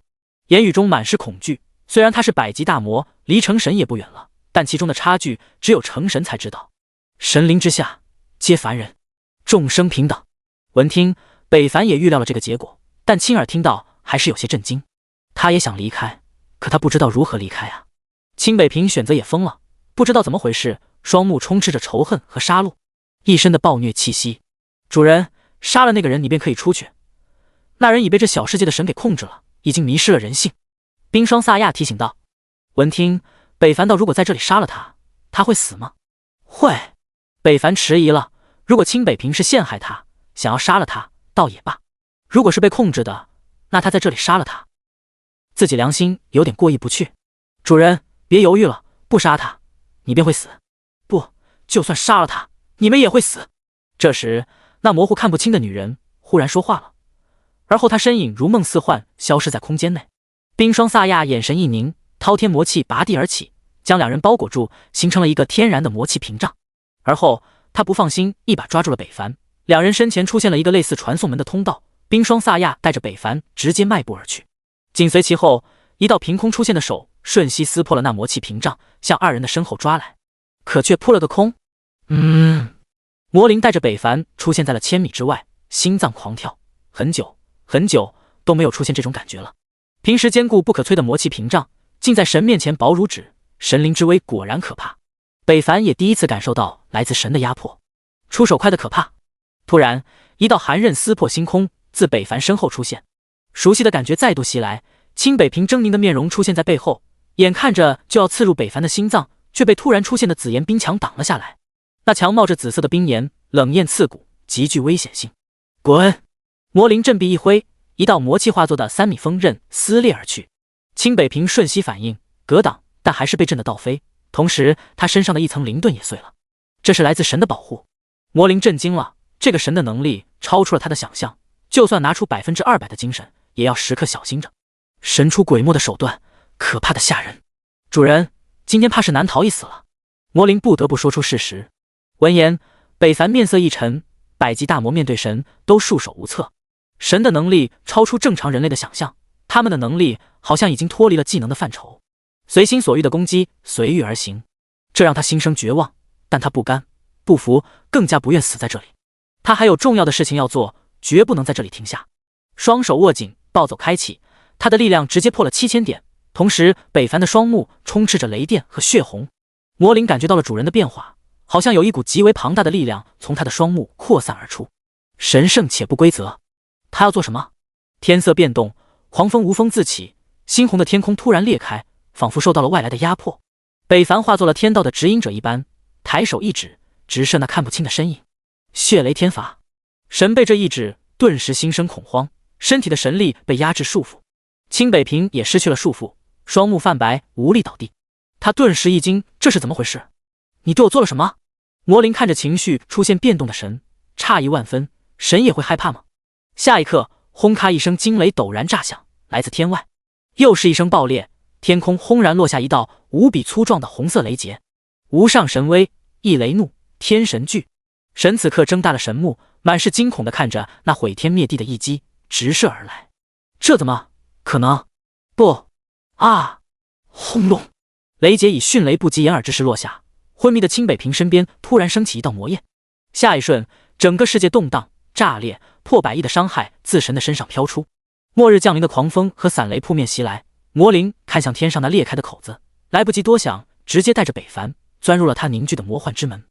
言语中满是恐惧，虽然他是百级大魔，离成神也不远了，但其中的差距只有成神才知道。神灵之下皆凡人，众生平等。闻听，北凡也预料了这个结果，但亲耳听到还是有些震惊。他也想离开，可他不知道如何离开啊。清北平选择也疯了，不知道怎么回事，双目充斥着仇恨和杀戮，一身的暴虐气息。主人，杀了那个人，你便可以出去。那人已被这小世界的神给控制了，已经迷失了人性。冰霜萨亚提醒道。闻听，北凡道如果在这里杀了他，他会死吗？会。北凡迟疑了，如果清北平是陷害他，想要杀了他，倒也罢；如果是被控制的，那他在这里杀了他，自己良心有点过意不去。主人，别犹豫了，不杀他，你便会死。不，就算杀了他，你们也会死。这时，那模糊看不清的女人忽然说话了，而后她身影如梦似幻，消失在空间内。冰霜萨亚眼神一凝，滔天魔气拔地而起，将两人包裹住，形成了一个天然的魔气屏障。而后他不放心，一把抓住了北凡，两人身前出现了一个类似传送门的通道，冰霜萨亚带着北凡直接迈步而去，紧随其后，一道凭空出现的手瞬息撕破了那魔气屏障，向二人的身后抓来，可却扑了个空。魔灵带着北凡出现在了千米之外，心脏狂跳，很久很久都没有出现这种感觉了。平时坚固不可摧的魔气屏障，竟在神面前薄如纸，神灵之威果然可怕。北凡也第一次感受到来自神的压迫，出手快的可怕。突然，一道寒刃撕破星空，自北凡身后出现，熟悉的感觉再度袭来。清北平狰狞的面容出现在背后，眼看着就要刺入北凡的心脏，却被突然出现的紫炎冰墙挡了下来。那墙冒着紫色的冰炎，冷艳刺骨，极具危险性。滚！魔灵振臂一挥，一道魔气化作的3米锋刃撕裂而去。清北平瞬息反应，格挡，但还是被震得倒飞。同时，他身上的一层灵盾也碎了。这是来自神的保护。魔灵震惊了，这个神的能力超出了他的想象，就算拿出200%的精神，也要时刻小心着。神出鬼没的手段，可怕的吓人。主人，今天怕是难逃一死了。魔灵不得不说出事实。闻言，北凡面色一沉，百级大魔面对神都束手无策。神的能力超出正常人类的想象，他们的能力好像已经脱离了技能的范畴，随心所欲的攻击，随遇而行，这让他心生绝望。但他不甘不服，更加不愿死在这里。他还有重要的事情要做，绝不能在这里停下。双手握紧，暴走开启，他的力量直接破了7000点。同时，北凡的双目充斥着雷电和血红。魔灵感觉到了主人的变化，好像有一股极为庞大的力量从他的双目扩散而出，神圣且不规则。他要做什么？天色变动，狂风无风自起，猩红的天空突然裂开，仿佛受到了外来的压迫。北凡化作了天道的指引者一般，抬手一指，直射那看不清的身影。血雷天罚。神被这一指，顿时心生恐慌，身体的神力被压制束缚。清北平也失去了束缚，双目泛白，无力倒地。他顿时一惊，这是怎么回事？你对我做了什么？魔灵看着情绪出现变动的神，诧异万分。神也会害怕吗？下一刻，轰咔一声惊雷陡然炸响，来自天外。又是一声爆裂，天空轰然落下一道无比粗壮的红色雷劫。无上神威，一雷怒，天神惧。神此刻睁大了神目，满是惊恐地看着那毁天灭地的一击直射而来。这怎么可能？不啊！轰隆！雷劫以迅雷不及掩耳之势落下，昏迷的清北平身边突然升起一道魔焰。下一瞬，整个世界动荡炸裂，破百亿的伤害自神的身上飘出。末日降临的狂风和散雷扑面袭来，魔灵看向天上那裂开的口子，来不及多想，直接带着北凡钻入了他凝聚的魔幻之门。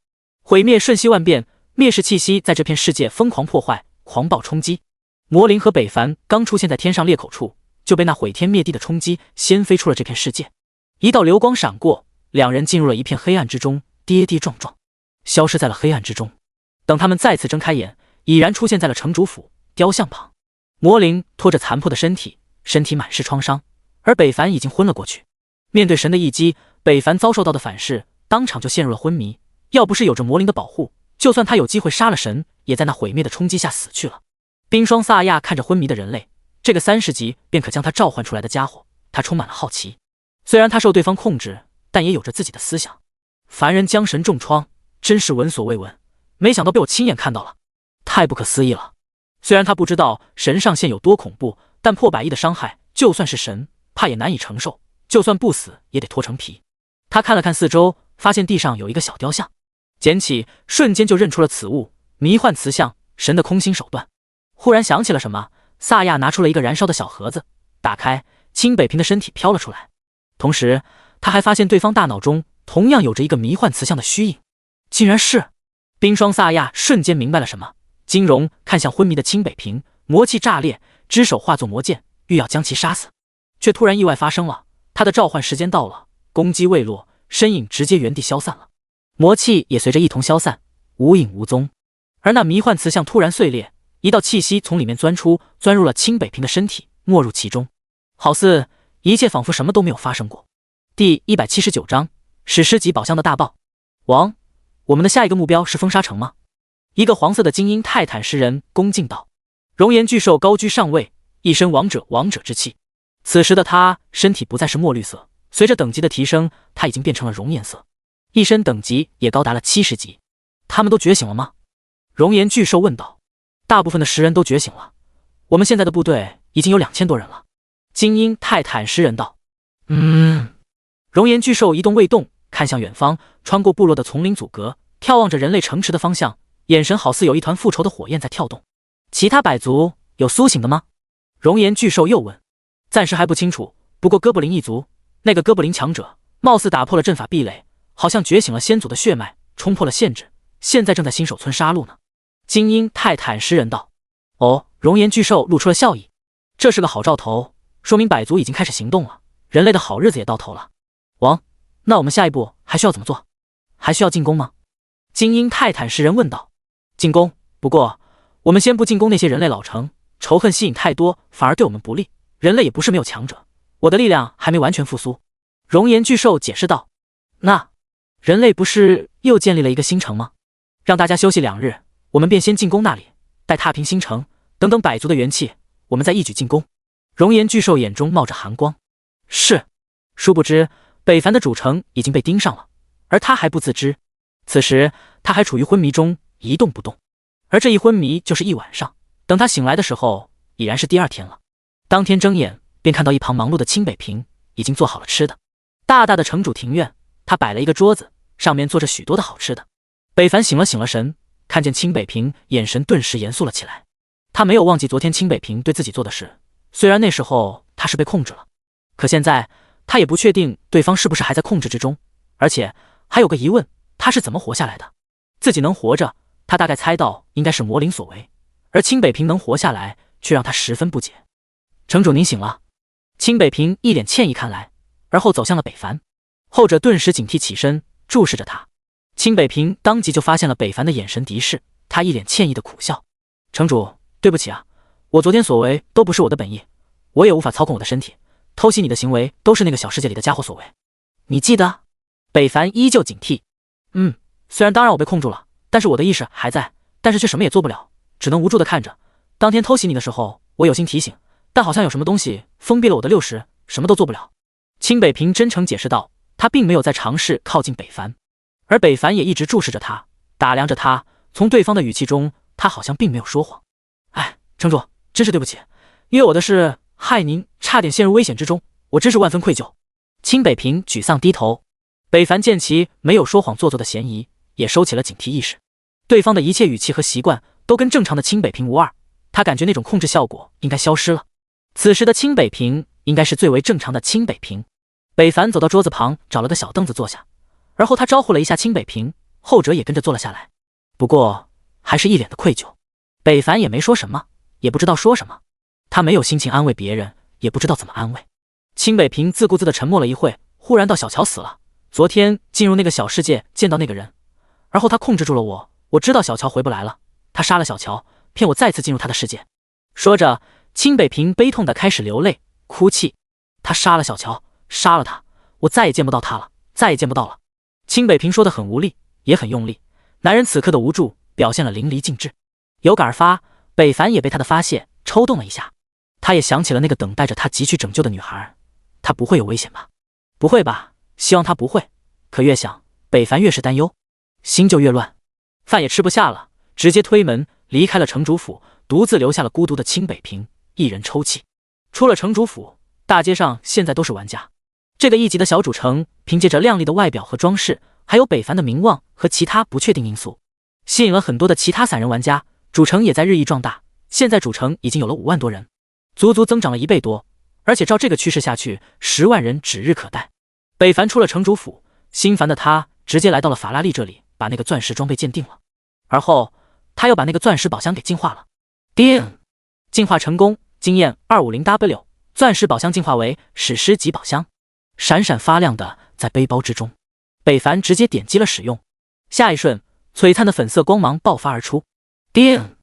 毁灭瞬息万变，灭世气息在这片世界疯狂破坏，狂暴冲击。魔灵和北凡刚出现在天上裂口处，就被那毁天灭地的冲击掀飞出了这片世界。一道流光闪过，两人进入了一片黑暗之中，跌跌撞撞，消失在了黑暗之中。等他们再次睁开眼，已然出现在了城主府雕像旁。魔灵拖着残破的身体满是创伤，而北凡已经昏了过去。面对神的一击，北凡遭受到的反噬，当场就陷入了昏迷。要不是有着魔灵的保护，就算他有机会杀了神，也在那毁灭的冲击下死去了。冰霜萨亚看着昏迷的人类，这个30级便可将他召唤出来的家伙，他充满了好奇。虽然他受对方控制，但也有着自己的思想。凡人将神重创，真是闻所未闻，没想到被我亲眼看到了，太不可思议了。虽然他不知道神上限有多恐怖，但破百亿的伤害，就算是神，怕也难以承受，就算不死，也得脱成皮。他看了看四周，发现地上有一个小雕像，捡起，瞬间就认出了此物，迷幻磁像，神的空心手段。忽然想起了什么，萨亚拿出了一个燃烧的小盒子，打开，清北平的身体飘了出来。同时，他还发现对方大脑中同样有着一个迷幻磁像的虚影，竟然是冰霜萨亚瞬间明白了什么，金荣看向昏迷的清北平，魔气炸裂，只手化作魔剑，欲要将其杀死，却突然意外发生了，他的召唤时间到了，攻击未落，身影直接原地消散了。魔气也随着一同消散，无影无踪。而那迷幻瓷像突然碎裂，一道气息从里面钻出，钻入了清北平的身体，没入其中，好似一切仿佛什么都没有发生过。第179章史诗级宝箱的大爆。王，我们的下一个目标是风沙城吗？一个黄色的精英泰坦石人恭敬道。熔岩巨兽高居上位，一身王者之气。此时的他身体不再是墨绿色，随着等级的提升，他已经变成了熔岩色，一身等级也高达了70级。他们都觉醒了吗？熔岩巨兽问道。大部分的石人都觉醒了，我们现在的部队已经有2000多人了。精英泰坦石人道。熔岩巨兽一动未动，看向远方，穿过部落的丛林阻隔，眺望着人类城池的方向，眼神好似有一团复仇的火焰在跳动。其他百族有苏醒的吗？熔岩巨兽又问。暂时还不清楚，不过哥布林一族那个哥布林强者貌似打破了阵法壁垒，好像觉醒了先祖的血脉，冲破了限制，现在正在新手村杀戮呢。精英泰坦石人道。哦，熔岩巨兽露出了笑意，这是个好兆头，说明百族已经开始行动了，人类的好日子也到头了。王，那我们下一步还需要怎么做？还需要进攻吗？精英泰坦石人问道。进攻，不过我们先不进攻那些人类老城，仇恨吸引太多反而对我们不利，人类也不是没有强者，我的力量还没完全复苏。熔岩巨兽解释道。那人类不是又建立了一个新城吗？让大家休息2日，我们便先进攻那里，待踏平新城，等等百族的元气，我们再一举进攻。熔岩巨兽眼中冒着寒光。是。殊不知北凡的主城已经被盯上了，而他还不自知。此时他还处于昏迷中，一动不动，而这一昏迷就是一晚上，等他醒来的时候已然是第2天了。当天睁眼便看到一旁忙碌的清北平已经做好了吃的，大大的城主庭院，他摆了一个桌子，上面坐着许多的好吃的。北凡醒了神，看见清北平，眼神顿时严肃了起来。他没有忘记昨天清北平对自己做的事，虽然那时候他是被控制了，可现在他也不确定对方是不是还在控制之中，而且还有个疑问，他是怎么活下来的？自己能活着，他大概猜到应该是魔灵所为，而清北平能活下来，却让他十分不解。城主您醒了。清北平一脸歉意看来，而后走向了北凡，后者顿时警惕起身，注视着他。清北平当即就发现了北凡的眼神敌视，他一脸歉意的苦笑。城主，对不起啊，我昨天所为都不是我的本意，我也无法操控我的身体，偷袭你的行为都是那个小世界里的家伙所为。你记得？北凡依旧警惕。虽然当然我被控住了，但是我的意识还在，但是却什么也做不了，只能无助的看着。当天偷袭你的时候，我有心提醒，但好像有什么东西封闭了我的60，什么都做不了。清北平真诚解释道，他并没有在尝试靠近北凡，而北凡也一直注视着他，打量着他，从对方的语气中，他好像并没有说谎。城主，真是对不起，因为我的事害您差点陷入危险之中，我真是万分愧疚。清北平沮丧低头。北凡见其没有说谎做作的嫌疑，也收起了警惕意识。对方的一切语气和习惯都跟正常的清北平无二，他感觉那种控制效果应该消失了。此时的清北平应该是最为正常的清北平。北凡走到桌子旁，找了个小凳子坐下，而后他招呼了一下清北平，后者也跟着坐了下来，不过还是一脸的愧疚。北凡也没说什么，也不知道说什么，他没有心情安慰别人，也不知道怎么安慰。清北平自顾自地沉默了一会，忽然道：小乔死了，昨天进入那个小世界见到那个人，而后他控制住了我，我知道小乔回不来了，他杀了小乔，骗我再次进入他的世界。说着，清北平悲痛地开始流泪哭泣。他杀了小乔，杀了他，我再也见不到他了，再也见不到了。清北平说得很无力，也很用力，男人此刻的无助表现了淋漓尽致。有感而发，北凡也被他的发泄抽动了一下，他也想起了那个等待着他急去拯救的女孩，他不会有危险吧？不会吧，希望他不会。可越想，北凡越是担忧，心就越乱。饭也吃不下了，直接推门离开了城主府，独自留下了孤独的清北平，一人抽泣。出了城主府，大街上现在都是玩家。这个一级的小主城，凭借着亮丽的外表和装饰，还有北凡的名望和其他不确定因素，吸引了很多的其他散人玩家。主城也在日益壮大，现在主城已经有了5万多人，足足增长了1倍多，而且照这个趋势下去，10万人指日可待。北凡出了城主府，心烦的他直接来到了法拉利这里，把那个钻石装备鉴定了，而后他又把那个钻石宝箱给进化了。叮，进化成功，经验 250W， 钻石宝箱进化为史诗级宝箱，闪闪发亮的在背包之中。北凡直接点击了使用，下一瞬，璀璨的粉色光芒爆发而出。叮！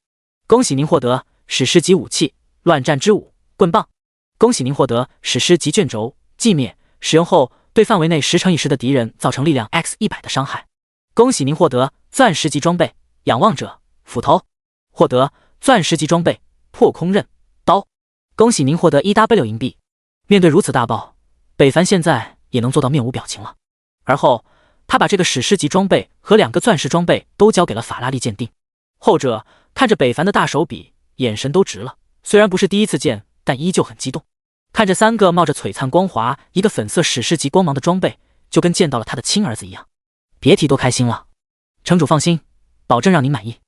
恭喜您获得史诗级武器乱战之舞棍棒。恭喜您获得史诗级卷轴寂灭，使用后对范围内10×10的敌人造成力量 X100的伤害。恭喜您获得钻石级装备仰望者斧头，获得钻石级装备破空刃刀。恭喜您获得 1W 银币。面对如此大爆，北凡现在也能做到面无表情了。而后他把这个史诗级装备和2个钻石装备都交给了法拉利鉴定。后者看着北凡的大手笔，眼神都直了。虽然不是第一次见，但依旧很激动。看着3个冒着璀璨光华、一个粉色史诗级光芒的装备，就跟见到了他的亲儿子一样。别提多开心了。城主放心，保证让您满意。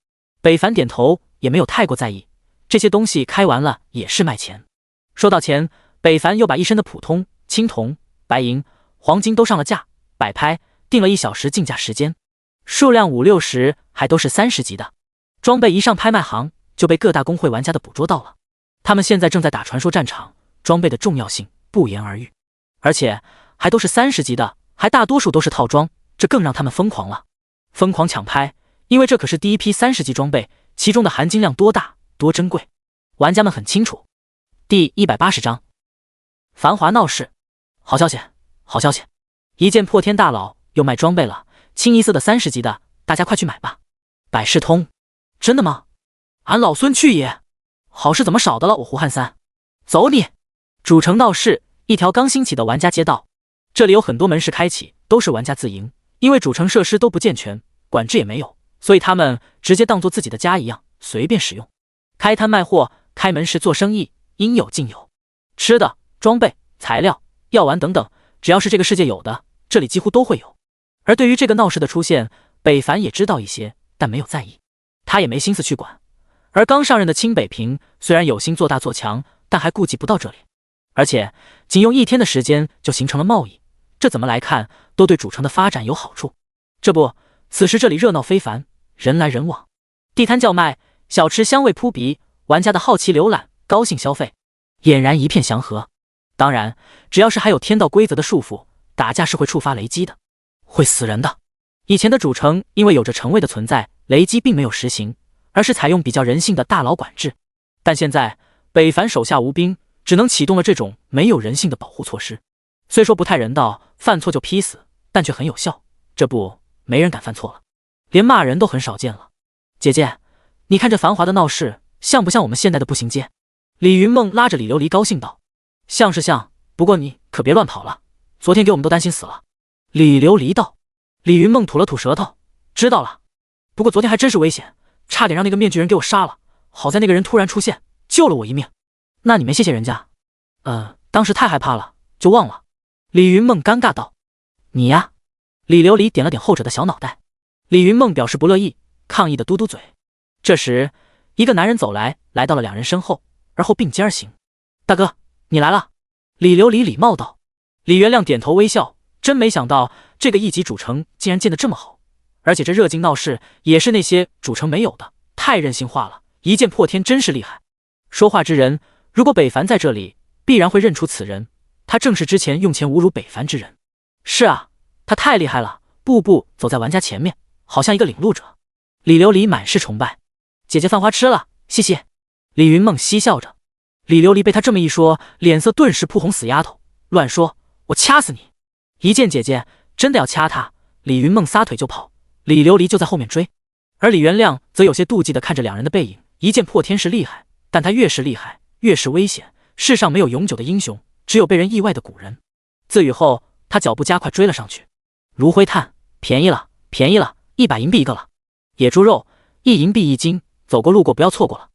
北凡点头，也没有太过在意。这些东西开完了也是卖钱。说到钱，北凡又把一身的普通、青铜、白银、黄金都上了架，摆拍定了1小时竞价时间，数量50-60，还都是30级的装备。一上拍卖行就被各大公会玩家的捕捉到了。他们现在正在打传说战场，装备的重要性不言而喻，而且还都是30级的，还大多数都是套装，这更让他们疯狂了。疯狂抢拍，因为这可是第一批30级装备，其中的含金量多大多珍贵，玩家们很清楚。第180章繁华闹市。好消息，好消息！一剑破天大佬又卖装备了，清一色的30级的，大家快去买吧。百事通，真的吗？俺老孙去也！好事怎么少的了我胡汉三？走你！主城闹市，一条刚兴起的玩家街道，这里有很多门市开启，都是玩家自营。因为主城设施都不健全，管制也没有，所以他们直接当做自己的家一样随便使用。开摊卖货，开门市做生意，应有尽有。吃的、装备、材料、药丸等等，只要是这个世界有的，这里几乎都会有。而对于这个闹市的出现，北凡也知道一些，但没有在意，他也没心思去管。而刚上任的清北平虽然有心做大做强，但还顾及不到这里，而且仅用1天的时间就形成了贸易，这怎么来看都对主城的发展有好处。这不，此时这里热闹非凡，人来人往，地摊叫卖，小吃香味扑鼻，玩家的好奇浏览，高兴消费，俨然一片祥和。当然，只要是还有天道规则的束缚，打架是会触发雷击的，会死人的。以前的主城因为有着城卫的存在，雷击并没有实行，而是采用比较人性的大佬管制。但现在北凡手下无兵，只能启动了这种没有人性的保护措施。虽说不太人道，犯错就劈死，但却很有效。这不，没人敢犯错了，连骂人都很少见了。姐姐，你看这繁华的闹市，像不像我们现代的步行街？李云梦拉着李琉璃高兴道：像是像，不过你可别乱跑了，昨天给我们都担心死了。李琉璃道。李云梦吐了吐舌头，知道了。不过昨天还真是危险，差点让那个面具人给我杀了，好在那个人突然出现，救了我一命。那你没谢谢人家？当时太害怕了，就忘了。李云梦尴尬道。你呀？李琉璃点了点后者的小脑袋。李云梦表示不乐意，抗议的嘟嘟嘴。这时一个男人走来，来到了2人身后，而后并肩行。大哥，你来了。李琉璃礼貌道。李元亮点头微笑，真没想到这个1级主城竟然建得这么好，而且这热劲闹市也是那些主城没有的，太人性化了，一剑破天真是厉害。说话之人，如果北凡在这里，必然会认出此人，他正是之前用钱侮辱北凡之人。是啊，他太厉害了，步步走在玩家前面，好像一个领路者。李琉璃满是崇拜。姐姐饭花吃了，谢谢。李云梦嬉笑着。李琉璃被他这么一说，脸色顿时扑红。死丫头，乱说，我掐死你！一见姐姐真的要掐他，李云梦撒腿就跑，李琉璃就在后面追。而李元亮则有些妒忌地看着2人的背影，一剑破天是厉害，但他越是厉害，越是危险。世上没有永久的英雄，只有被人意外的古人。自语后，他脚步加快追了上去。炉灰炭，便宜了，便宜了，100银币一个了。野猪肉，1银币1斤，走过路过不要错过了。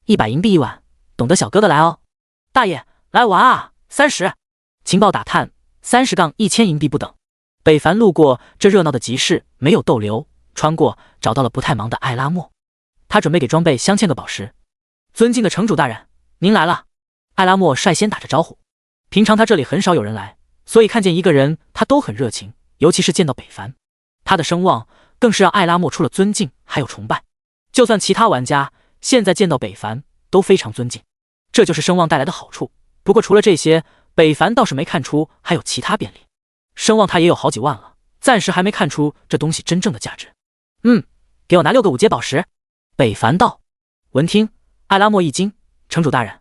100银币1碗，懂得小哥哥来哦。大爷，来玩啊，30。情报打探，30-1000银币不等。北凡路过这热闹的集市，没有逗留，穿过找到了不太忙的艾拉莫，他准备给装备镶嵌个宝石。尊敬的城主大人，您来了。艾拉莫率先打着招呼。平常他这里很少有人来，所以看见一个人他都很热情，尤其是见到北凡，他的声望更是让艾拉莫出了尊敬还有崇拜。就算其他玩家现在见到北凡都非常尊敬，这就是声望带来的好处。不过除了这些，北凡倒是没看出还有其他便利。声望他也有好几万了，暂时还没看出这东西真正的价值。给我拿6个5阶宝石。北凡道。闻听，艾拉莫一惊，城主大人，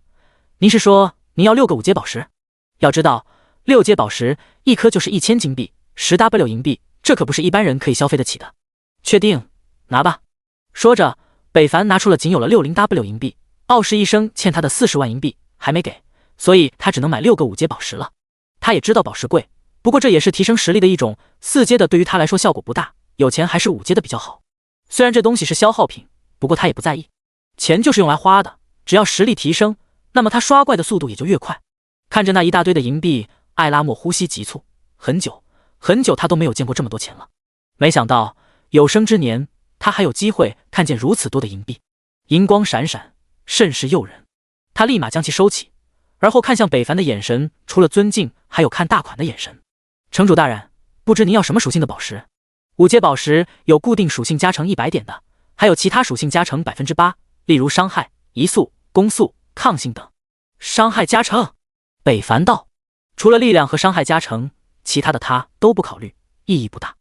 您是说您要6个5阶宝石？要知道6阶宝石一颗就是1000金币，10W 银币，这可不是一般人可以消费得起的。确定，拿吧。说着，北凡拿出了仅有了60W 银币，傲视一生欠他的40万银币还没给，所以他只能买6个5阶宝石了。他也知道宝石贵，不过这也是提升实力的一种，4阶的对于他来说效果不大，有钱还是5阶的比较好。虽然这东西是消耗品，不过他也不在意，钱就是用来花的，只要实力提升，那么他刷怪的速度也就越快。看着那一大堆的银币，艾拉莫呼吸急促，很久他都没有见过这么多钱了。没想到有生之年他还有机会看见如此多的银币，银光闪闪，甚是诱人。他立马将其收起，而后看向北凡的眼神除了尊敬还有看大款的眼神。城主大人，不知您要什么属性的宝石？5阶宝石有固定属性加成100点的，还有其他属性加成 8%， 例如伤害、移速、攻速、抗性等。伤害加成？北凡道。除了力量和伤害加成，其他的他都不考虑，意义不大。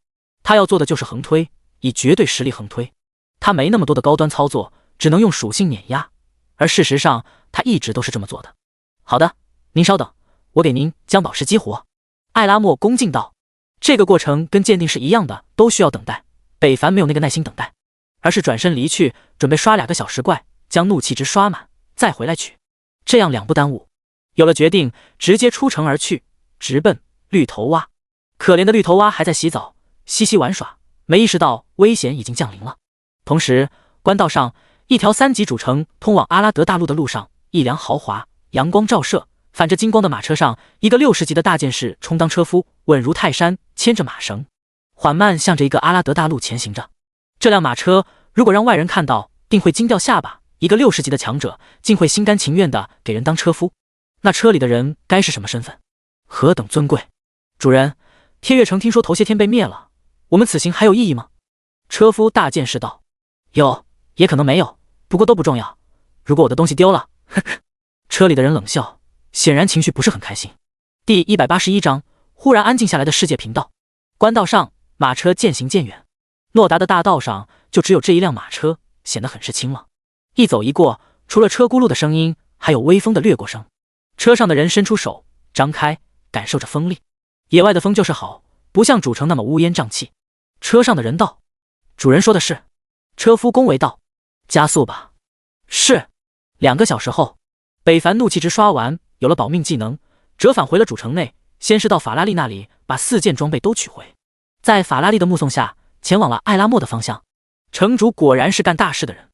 他要做的就是横推，以绝对实力横推。他没那么多的高端操作，只能用属性碾压，而事实上他一直都是这么做的。好的，您稍等，我给您将宝石激活。艾拉莫恭敬道。这个过程跟鉴定是一样的，都需要等待。北凡没有那个耐心等待，而是转身离去，准备刷2个小时怪，将怒气值刷满，再回来取，这样2不耽误。有了决定，直接出城而去，直奔绿头蛙。可怜的绿头蛙还在洗澡，嬉戏玩耍，没意识到危险已经降临了。同时，官道上一条3级主城通往阿拉德大陆的路上，一辆豪华，阳光照射，反着金光的马车上，一个60级的大剑士充当车夫，稳如泰山，牵着马绳，缓慢向着一个阿拉德大陆前行着。这辆马车如果让外人看到，定会惊掉下巴，一个60级的强者竟会心甘情愿地给人当车夫，那车里的人该是什么身份？何等尊贵！主人，天月城听说头些天被灭了，我们此行还有意义吗？车夫大剑士道。有，也可能没有，不过都不重要。如果我的东西丢了，呵呵。车里的人冷笑，显然情绪不是很开心。第181章，忽然安静下来的世界频道。官道上，马车渐行渐远，诺达的大道上就只有这一辆马车，显得很是清冷。一走一过，除了车轱辘的声音，还有微风的掠过声。车上的人伸出手，张开，感受着风力。野外的风就是好，不像主城那么乌烟瘴气。车上的人道：“主人说的是。”车夫恭维道：“加速吧。”是。2个小时后，北凡怒气值刷完，有了保命技能，折返回了主城内。先是到法拉利那里把4件装备都取回，在法拉利的目送下，前往了艾拉莫的方向。城主果然是干大事的人。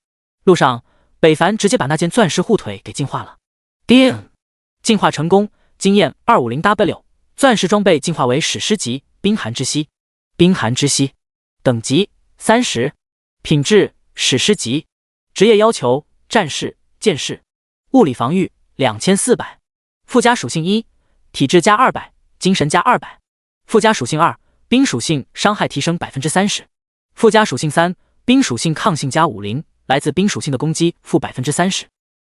路上，北凡直接把那件钻石护腿给进化了。叮！进化成功，经验 250W， 钻石装备进化为史诗级冰寒之息。冰寒之息，等级30，品质史诗级，职业要求战士、剑士，物理防御2400，附加属性1，体质加200，精神加200，附加属性2，冰属性伤害提升 30%， 附加属性3，冰属性抗性加50，来自冰属性的攻击负 30%。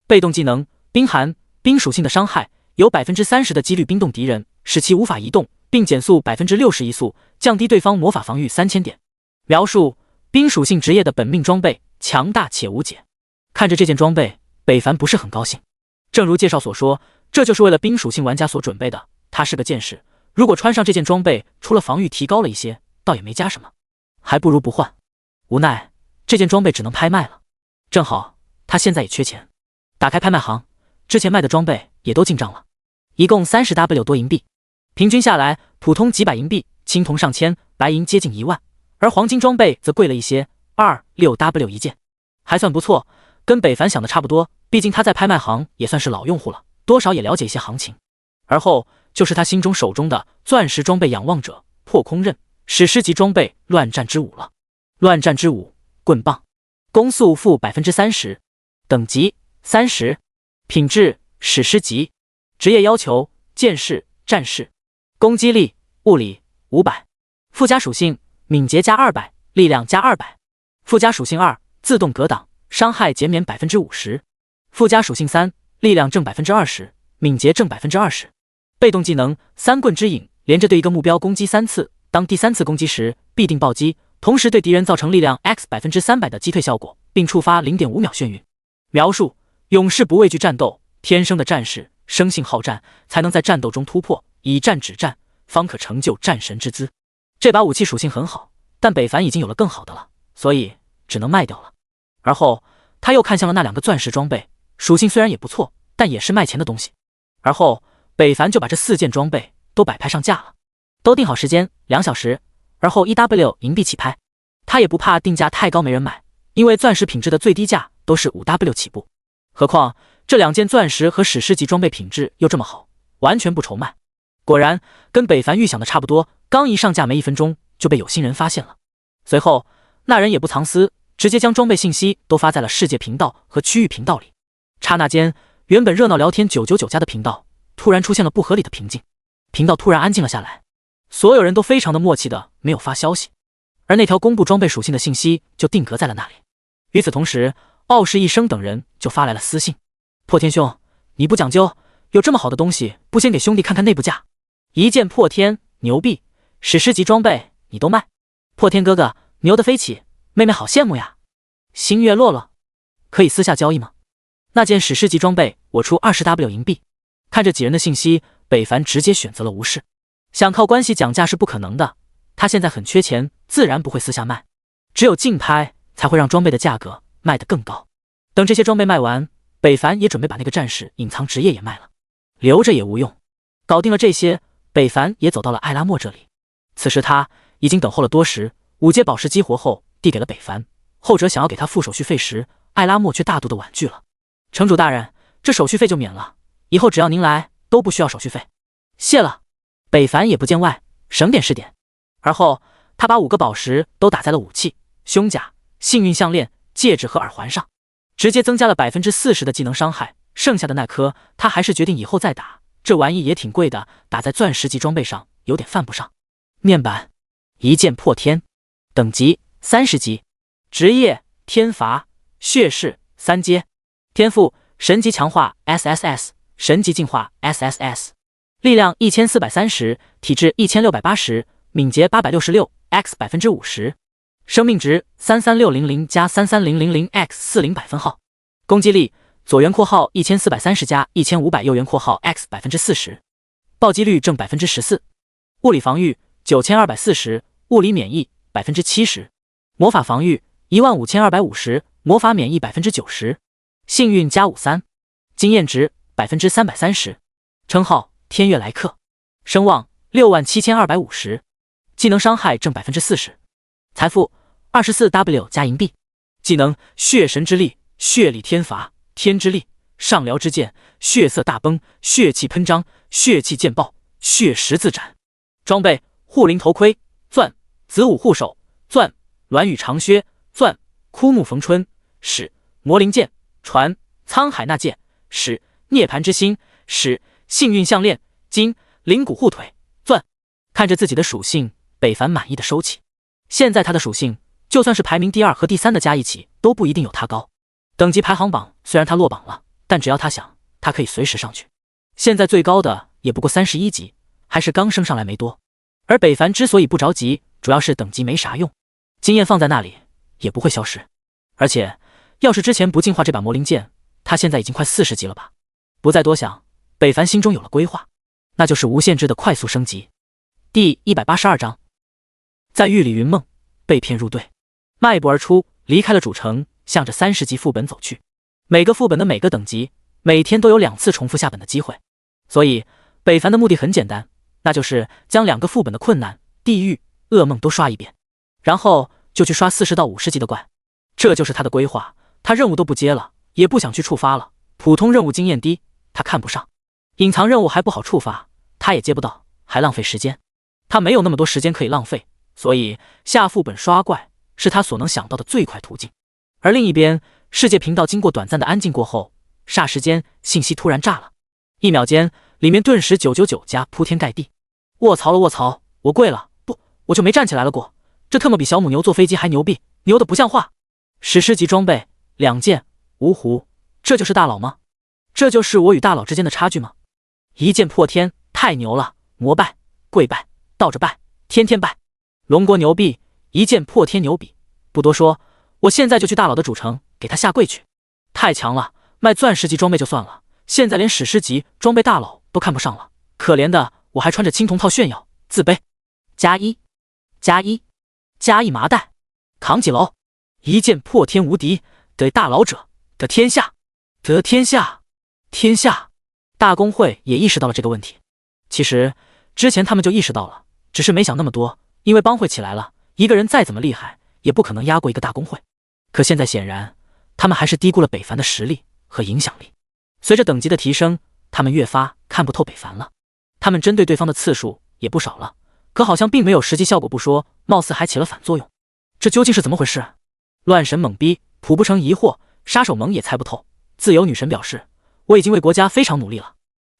被动技能冰寒，冰属性的伤害有 30% 的几率冰冻敌人，使其无法移动，并减速 60%移速，降低对方魔法防御3000点。描述：冰属性职业的本命装备，强大且无解。看着这件装备，北凡不是很高兴。正如介绍所说，这就是为了冰属性玩家所准备的。他是个剑士，如果穿上这件装备，除了防御提高了一些，倒也没加什么，还不如不换。无奈这件装备只能拍卖了，正好他现在也缺钱。打开拍卖行，之前卖的装备也都进账了，一共30W 多银币，平均下来普通几百银币，青铜上千，白银接近1万，而黄金装备则贵了一些，26W 一件，还算不错，跟北凡想的差不多，毕竟他在拍卖行也算是老用户了，多少也了解一些行情。而后就是他心中手中的钻石装备仰望者、破空刃，史诗级装备乱战之舞了。乱战之舞，棍棒，攻速负 30%， 等级30，品质史诗级，职业要求剑士、战士，攻击力物理500，附加属性敏捷加200，力量加200，附加属性2，自动格挡，伤害减免 50%， 附加属性3，力量正 20%， 敏捷正 20%。 被动技能三棍之影，连着对一个目标攻击3次，当第3次攻击时必定暴击，同时对敌人造成力量 X300% 的击退效果，并触发 0.5 秒眩晕。描述：勇士不畏惧战斗，天生的战士，生性好战，才能在战斗中突破，以战止战，方可成就战神之姿。这把武器属性很好，但北凡已经有了更好的了，所以只能卖掉了。而后他又看向了那2个钻石装备，属性虽然也不错，但也是卖钱的东西。而后北凡就把这4件装备都摆拍上架了，都定好时间2小时，而后 1W 银币起拍。他也不怕定价太高没人买，因为钻石品质的最低价都是 5W 起步。何况这2件钻石和史诗级装备品质又这么好，完全不愁卖。果然跟北凡预想的差不多，刚一上架没1分钟就被有心人发现了。随后那人也不藏私，直接将装备信息都发在了世界频道和区域频道里。刹那间，原本热闹聊天999家的频道突然出现了不合理的平静，频道突然安静了下来，所有人都非常的默契的没有发消息，而那条公布装备属性的信息就定格在了那里。与此同时，傲视一生等人就发来了私信：破天兄，你不讲究，有这么好的东西不先给兄弟看看内部价？一件破天牛逼，史诗级装备你都卖？破天哥哥牛得飞起，妹妹好羡慕呀！星月落了，可以私下交易吗？那件史诗级装备我出 20W 银币。看着几人的信息，北凡直接选择了无视。想靠关系讲价是不可能的，他现在很缺钱，自然不会私下卖，只有竞拍才会让装备的价格卖得更高。等这些装备卖完，北凡也准备把那个战士隐藏职业也卖了，留着也无用。搞定了这些，北凡也走到了艾拉莫这里。此时他已经等候了多时，5阶宝石激活后递给了北凡，后者想要给他付手续费时，艾拉莫却大度的婉拒了。城主大人，这手续费就免了，以后只要您来都不需要手续费。谢了。北凡也不见外，省点是点。而后他把5个宝石都打在了武器、胸甲、幸运项链、戒指和耳环上，直接增加了 40% 的技能伤害。剩下的那颗他还是决定以后再打，这玩意也挺贵的，打在钻石级装备上有点犯不上。面板一剑破天，等级30级，职业天罚，血誓3阶，天赋神级强化 SSS， 神级进化 SSS， 力量1430，体质1680，敏捷866 X 50%，生命值33600加33000 X 40百分号，攻击力左圆括号1430加1500右圆括号 X 40%，暴击率正 14%， 物理防御9240，物理免疫 70%， 魔法防御15250，魔法免疫 90%， 幸运加53，经验值 330%， 称号天月来客，声望67250，技能伤害正 40%， 财富 24W 加银币，技能血神之力，血力天罚，天之力，上辽之剑，血色大崩，血气喷张，血气剑爆，血十字斩。装备护灵头盔钻，子午护手钻，鸾羽长靴钻，枯木逢春使，魔灵剑传，沧海纳戒使，涅槃之心使，幸运项链金，灵骨护腿钻。看着自己的属性，北凡满意的收起。现在他的属性就算是排名第2和第3的加一起都不一定有他高。等级排行榜虽然他落榜了，但只要他想，他可以随时上去。现在最高的也不过31级，还是刚升上来没多。而北凡之所以不着急，主要是等级没啥用，经验放在那里也不会消失。而且要是之前不进化这把魔灵剑，他现在已经快40级了吧。不再多想，北凡心中有了规划，那就是无限制的快速升级。第182章，在狱里云梦，被骗入队，迈步而出，离开了主城，向着30级副本走去。每个副本的每个等级，每天都有2次重复下本的机会，所以北凡的目的很简单，那就是将2个副本的困难、地狱、噩梦都刷一遍，然后就去刷40到50级的怪。这就是他的规划，他任务都不接了，也不想去触发了。普通任务经验低，他看不上；隐藏任务还不好触发，他也接不到，还浪费时间。他没有那么多时间可以浪费，所以下副本刷怪是他所能想到的最快途径。而另一边，世界频道经过短暂的安静过后，霎时间信息突然炸了，1秒间里面顿时999加铺天盖地。卧槽了卧槽，我跪了，不，我就没站起来了过，这特么比小母牛坐飞机还牛逼，牛的不像话。史诗级装备2件，芜湖，这就是大佬吗？这就是我与大佬之间的差距吗？一剑破天，太牛了，膜拜跪拜倒着拜，天天拜。龙国牛逼，一件破天牛笔，不多说，我现在就去大佬的主城给他下跪去。太强了，卖钻石级装备就算了，现在连史诗级装备大佬都看不上了，可怜的我还穿着青铜套炫耀，自卑。加一，加一，加一麻袋，扛几楼？一件破天无敌，得大佬者得天下，得天下，天下。大公会也意识到了这个问题，其实之前他们就意识到了，只是没想那么多，因为帮会起来了，一个人再怎么厉害，也不可能压过一个大公会。可现在显然，他们还是低估了北凡的实力和影响力。随着等级的提升，他们越发看不透北凡了。他们针对对方的次数也不少了，可好像并没有实际效果不说，貌似还起了反作用。这究竟是怎么回事？乱神懵逼，普不成疑惑，杀手蒙也猜不透。自由女神表示，我已经为国家非常努力了。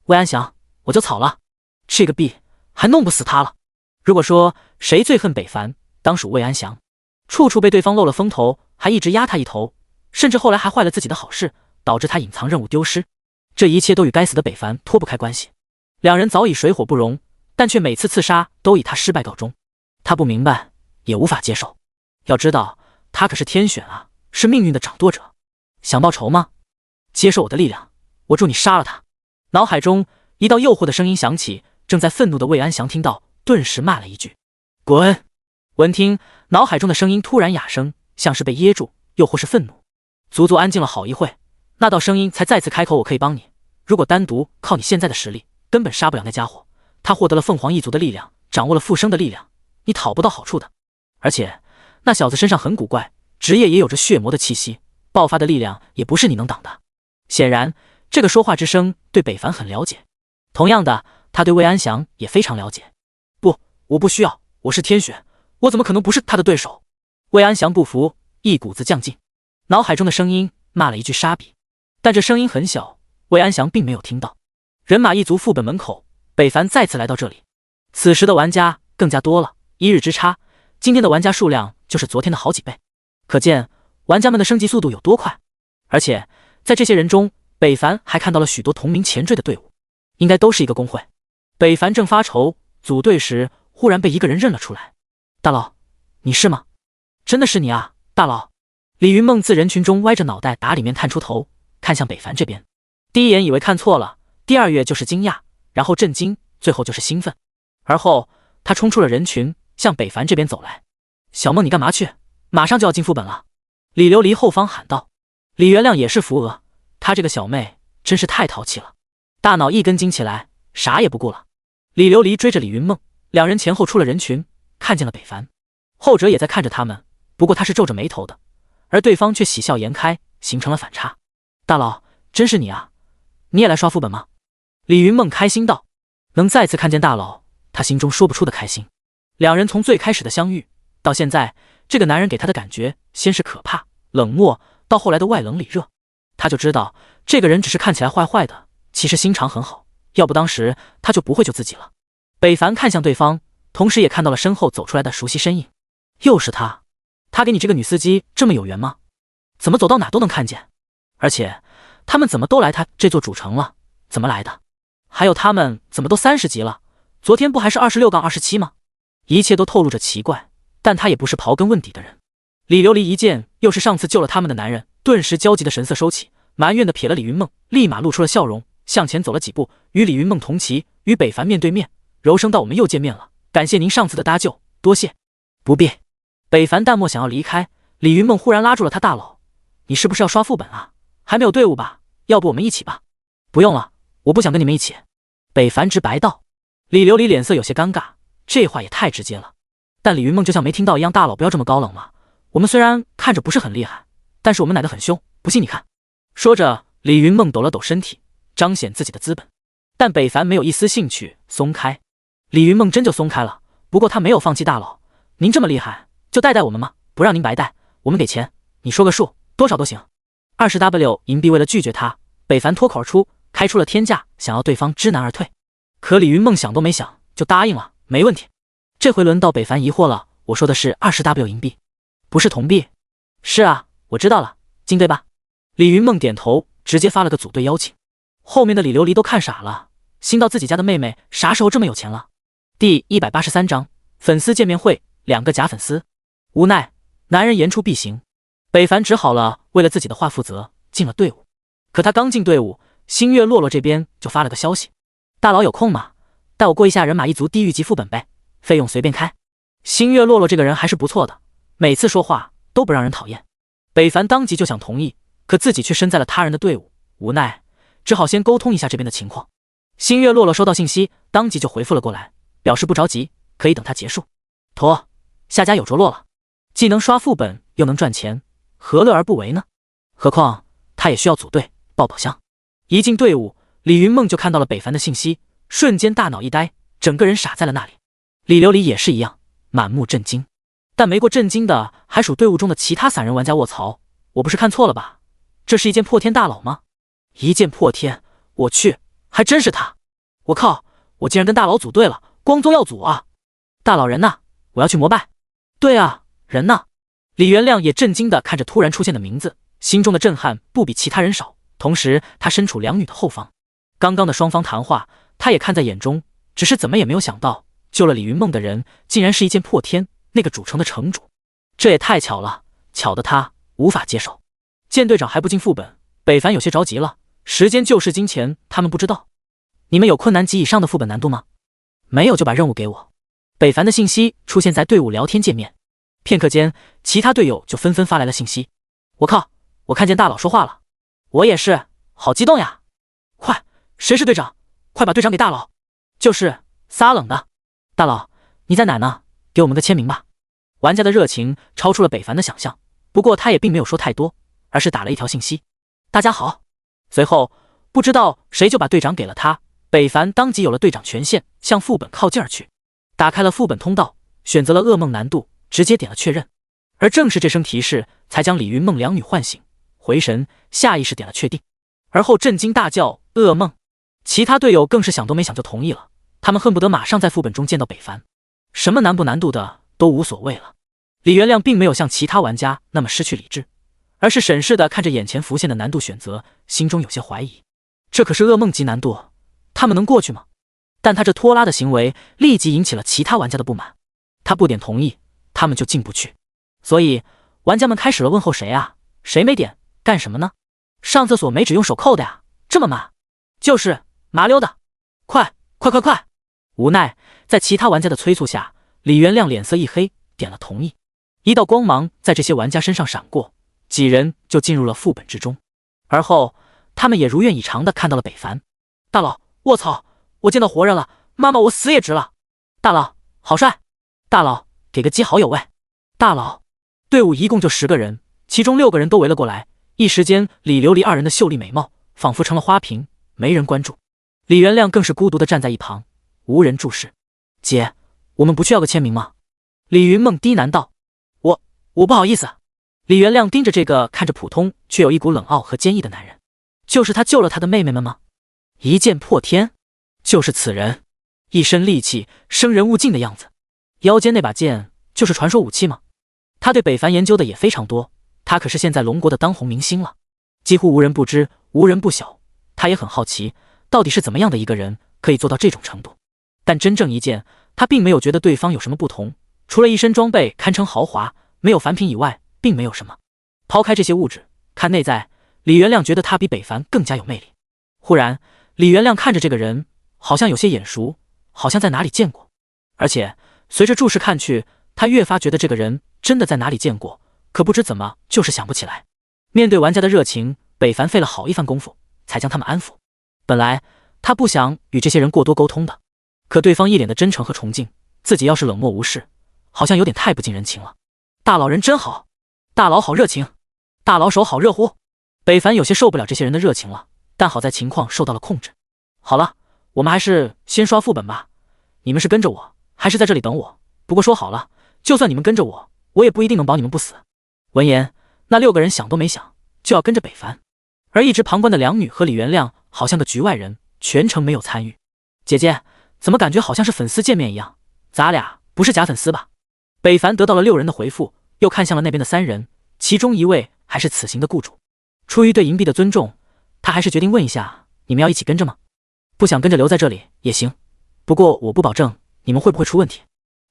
魏安祥，我就草了，这个币还弄不死他了。如果说谁最恨北凡，当属魏安祥，处处被对方漏了风头，还一直压他一头，甚至后来还坏了自己的好事，导致他隐藏任务丢失。这一切都与该死的北凡脱不开关系。两人早已水火不容，但却每次刺杀都以他失败告终。他不明白，也无法接受。要知道，他可是天选啊，是命运的掌舵者。想报仇吗？接受我的力量，我助你杀了他。脑海中一道诱惑的声音响起，正在愤怒的魏安祥听到，顿时骂了一句：“滚！”闻听脑海中的声音突然哑声，像是被噎住，又或是愤怒，足足安静了好一会，那道声音才再次开口：“我可以帮你，如果单独靠你现在的实力，根本杀不了那家伙。他获得了凤凰一族的力量，掌握了复生的力量，你讨不到好处的。而且那小子身上很古怪，职业也有着血魔的气息，爆发的力量也不是你能挡的。”显然这个说话之声对北凡很了解，同样的，他对魏安祥也非常了解。不，我不需要，我是天选，我怎么可能不是他的对手？魏安祥不服，一股子犟劲，脑海中的声音骂了一句杀笔，但这声音很小，魏安祥并没有听到。人马一族副本门口，北凡再次来到这里，此时的玩家更加多了，一日之差，今天的玩家数量就是昨天的好几倍，可见玩家们的升级速度有多快。而且在这些人中，北凡还看到了许多同名前缀的队伍，应该都是一个公会。北凡正发愁组队时，忽然被一个人认了出来。大佬，你是吗？真的是你啊，大佬。李云梦自人群中歪着脑袋打里面探出头，看向北凡这边。第一眼以为看错了，第二眼就是惊讶，然后震惊，最后就是兴奋。而后他冲出了人群，向北凡这边走来。小梦，你干嘛去？马上就要进副本了。李琉璃后方喊道。李元亮也是扶额，她这个小妹真是太淘气了，大脑一根筋起来，啥也不顾了。李琉璃追着李云梦，两人前后出了人群，看见了北凡，后者也在看着他们，不过他是皱着眉头的，而对方却喜笑颜开，形成了反差。大佬，真是你啊，你也来刷副本吗？李云梦开心道，能再次看见大佬，他心中说不出的开心。两人从最开始的相遇到现在，这个男人给他的感觉先是可怕冷漠，到后来的外冷里热，他就知道这个人只是看起来坏坏的，其实心肠很好，要不当时他就不会救自己了。北凡看向对方，同时也看到了身后走出来的熟悉身影，又是他。他给你这个女司机这么有缘吗？怎么走到哪都能看见？而且他们怎么都来他这座主城了？怎么来的？还有他们怎么都30级了？昨天不还是26-27吗？一切都透露着奇怪，但他也不是刨根问底的人。李琉璃一见又是上次救了他们的男人，顿时焦急的神色收起，埋怨的瞥了李云梦，立马露出了笑容，向前走了几步，与李云梦同齐，与北凡面对面，柔声道：“我们又见面了，感谢您上次的搭救，多谢。”不必。北凡淡漠想要离开，李云梦忽然拉住了他：“大佬，你是不是要刷副本啊？还没有队伍吧？要不我们一起吧？”“不用了，我不想跟你们一起。”北凡直白道。李琉璃脸色有些尴尬，这话也太直接了。但李云梦就像没听到一样：“大佬不要这么高冷嘛，我们虽然看着不是很厉害，但是我们奶得很凶，不信你看。”说着，李云梦抖了抖身体，彰显自己的资本。但北凡没有一丝兴趣松开，李云梦真就松开了。不过他没有放弃：“大佬，您这么厉害，就带带我们嘛，不让您白带，我们给钱，你说个数，多少都行。”20W 银币。为了拒绝他，北凡脱口而出，开出了天价，想要对方知难而退。可李云梦想都没想就答应了：“没问题。”这回轮到北凡疑惑了：“我说的是20W 银币，不是铜币。”“是啊，我知道了，进队吧。”李云梦点头，直接发了个组队邀请。后面的李琉璃都看傻了，心道自己家的妹妹啥时候这么有钱了。第183章粉丝见面会，2个假粉丝。无奈男人言出必行，北凡只好了为了自己的话负责，进了队伍。可他刚进队伍，星月洛洛这边就发了个消息：大佬有空吗？带我过一下人马一族地狱级副本呗，费用随便开。星月洛洛这个人还是不错的，每次说话都不让人讨厌。北凡当即就想同意，可自己却身在了他人的队伍，无奈只好先沟通一下这边的情况。星月洛洛收到信息，当即就回复了过来，表示不着急，可以等他结束。妥，下家有着落了，既能刷副本又能赚钱，何乐而不为呢？何况他也需要组队爆宝箱。一进队伍，李云梦就看到了北凡的信息，瞬间大脑一呆，整个人傻在了那里。李琉璃也是一样，满目震惊。但没过震惊的还属队伍中的其他散人玩家。卧槽，我不是看错了吧？这是一剑破天大佬吗？一剑破天，我去，还真是他！我靠，我竟然跟大佬组队了，光宗耀祖啊！大佬人呢？我要去膜拜。对啊，人呢？李元亮也震惊地看着突然出现的名字，心中的震撼不比其他人少。同时他身处两女的后方，刚刚的双方谈话他也看在眼中，只是怎么也没有想到，救了李云梦的人竟然是一剑破天那个主城的城主，这也太巧了，巧得他无法接受。见队长还不进副本，北凡有些着急了。时间就是金钱，他们不知道。你们有困难级以上的副本难度吗？没有就把任务给我。北凡的信息出现在队伍聊天界面，片刻间其他队友就纷纷发来了信息。我靠，我看见大佬说话了。我也是，好激动呀！快，谁是队长？快把队长给大佬。就是撒冷的。大佬你在哪呢？给我们个签名吧。玩家的热情超出了北凡的想象，不过他也并没有说太多，而是打了一条信息：大家好。随后不知道谁就把队长给了他，北凡当即有了队长权限，向副本靠近而去。打开了副本通道，选择了噩梦难度，直接点了确认。而正是这声提示才将李云梦两女唤醒，回神下意识点了确定，而后震惊大叫噩梦。其他队友更是想都没想就同意了，他们恨不得马上在副本中见到北凡，什么难不难度的都无所谓了。李元亮并没有像其他玩家那么失去理智，而是审视地看着眼前浮现的难度选择，心中有些怀疑，这可是噩梦级难度，他们能过去吗？但他这拖拉的行为立即引起了其他玩家的不满，他不点同意，他们就进不去。所以玩家们开始了问候：谁啊？谁没点？干什么呢？上厕所没纸用手扣的呀？这么慢？就是麻溜的。快！无奈在其他玩家的催促下，李元亮脸色一黑，点了同意。一道光芒在这些玩家身上闪过，几人就进入了副本之中。而后他们也如愿以偿地看到了北凡。大佬，卧槽，我见到活人了，妈妈我死也值了。大佬好帅，大佬给个鸡好有味。大佬，队伍一共就10个人，其中6个人都围了过来，一时间李琉璃二人的秀丽美貌仿佛成了花瓶，没人关注。李元亮更是孤独地站在一旁，无人注视。姐，我们不去要个签名吗？李云梦低喃道。我不好意思。李元亮盯着这个看着普通却有一股冷傲和坚毅的男人，就是他救了他的妹妹们吗？一剑破天，就是此人，一身戾气，生人勿近的样子。腰间那把剑就是传说武器吗？他对北凡研究的也非常多，他可是现在龙国的当红明星了，几乎无人不知，无人不晓。他也很好奇，到底是怎么样的一个人可以做到这种程度。但真正一见，他并没有觉得对方有什么不同，除了一身装备堪称豪华，没有凡品以外，并没有什么。抛开这些物质，看内在，李元亮觉得他比北凡更加有魅力。忽然，李元亮看着这个人，好像有些眼熟，好像在哪里见过。而且随着注视看去，他越发觉得这个人真的在哪里见过，可不知怎么就是想不起来。面对玩家的热情，北凡费了好一番功夫才将他们安抚。本来他不想与这些人过多沟通的，可对方一脸的真诚和崇敬，自己要是冷漠无视，好像有点太不近人情了。大佬人真好，大佬好热情，大佬手好热乎。北凡有些受不了这些人的热情了，但好在情况受到了控制。好了，我们还是先刷副本吧。你们是跟着我，还是在这里等我？不过说好了，就算你们跟着我，我也不一定能保你们不死。闻言，那6个人想都没想，就要跟着北凡。而一直旁观的两女和李元亮好像个局外人，全程没有参与。姐姐，怎么感觉好像是粉丝见面一样？咱俩不是假粉丝吧？北凡得到了6人的回复，又看向了那边的3人，其中一位还是此行的雇主。出于对银币的尊重，他还是决定问一下，你们要一起跟着吗？不想跟着留在这里也行，不过我不保证你们会不会出问题。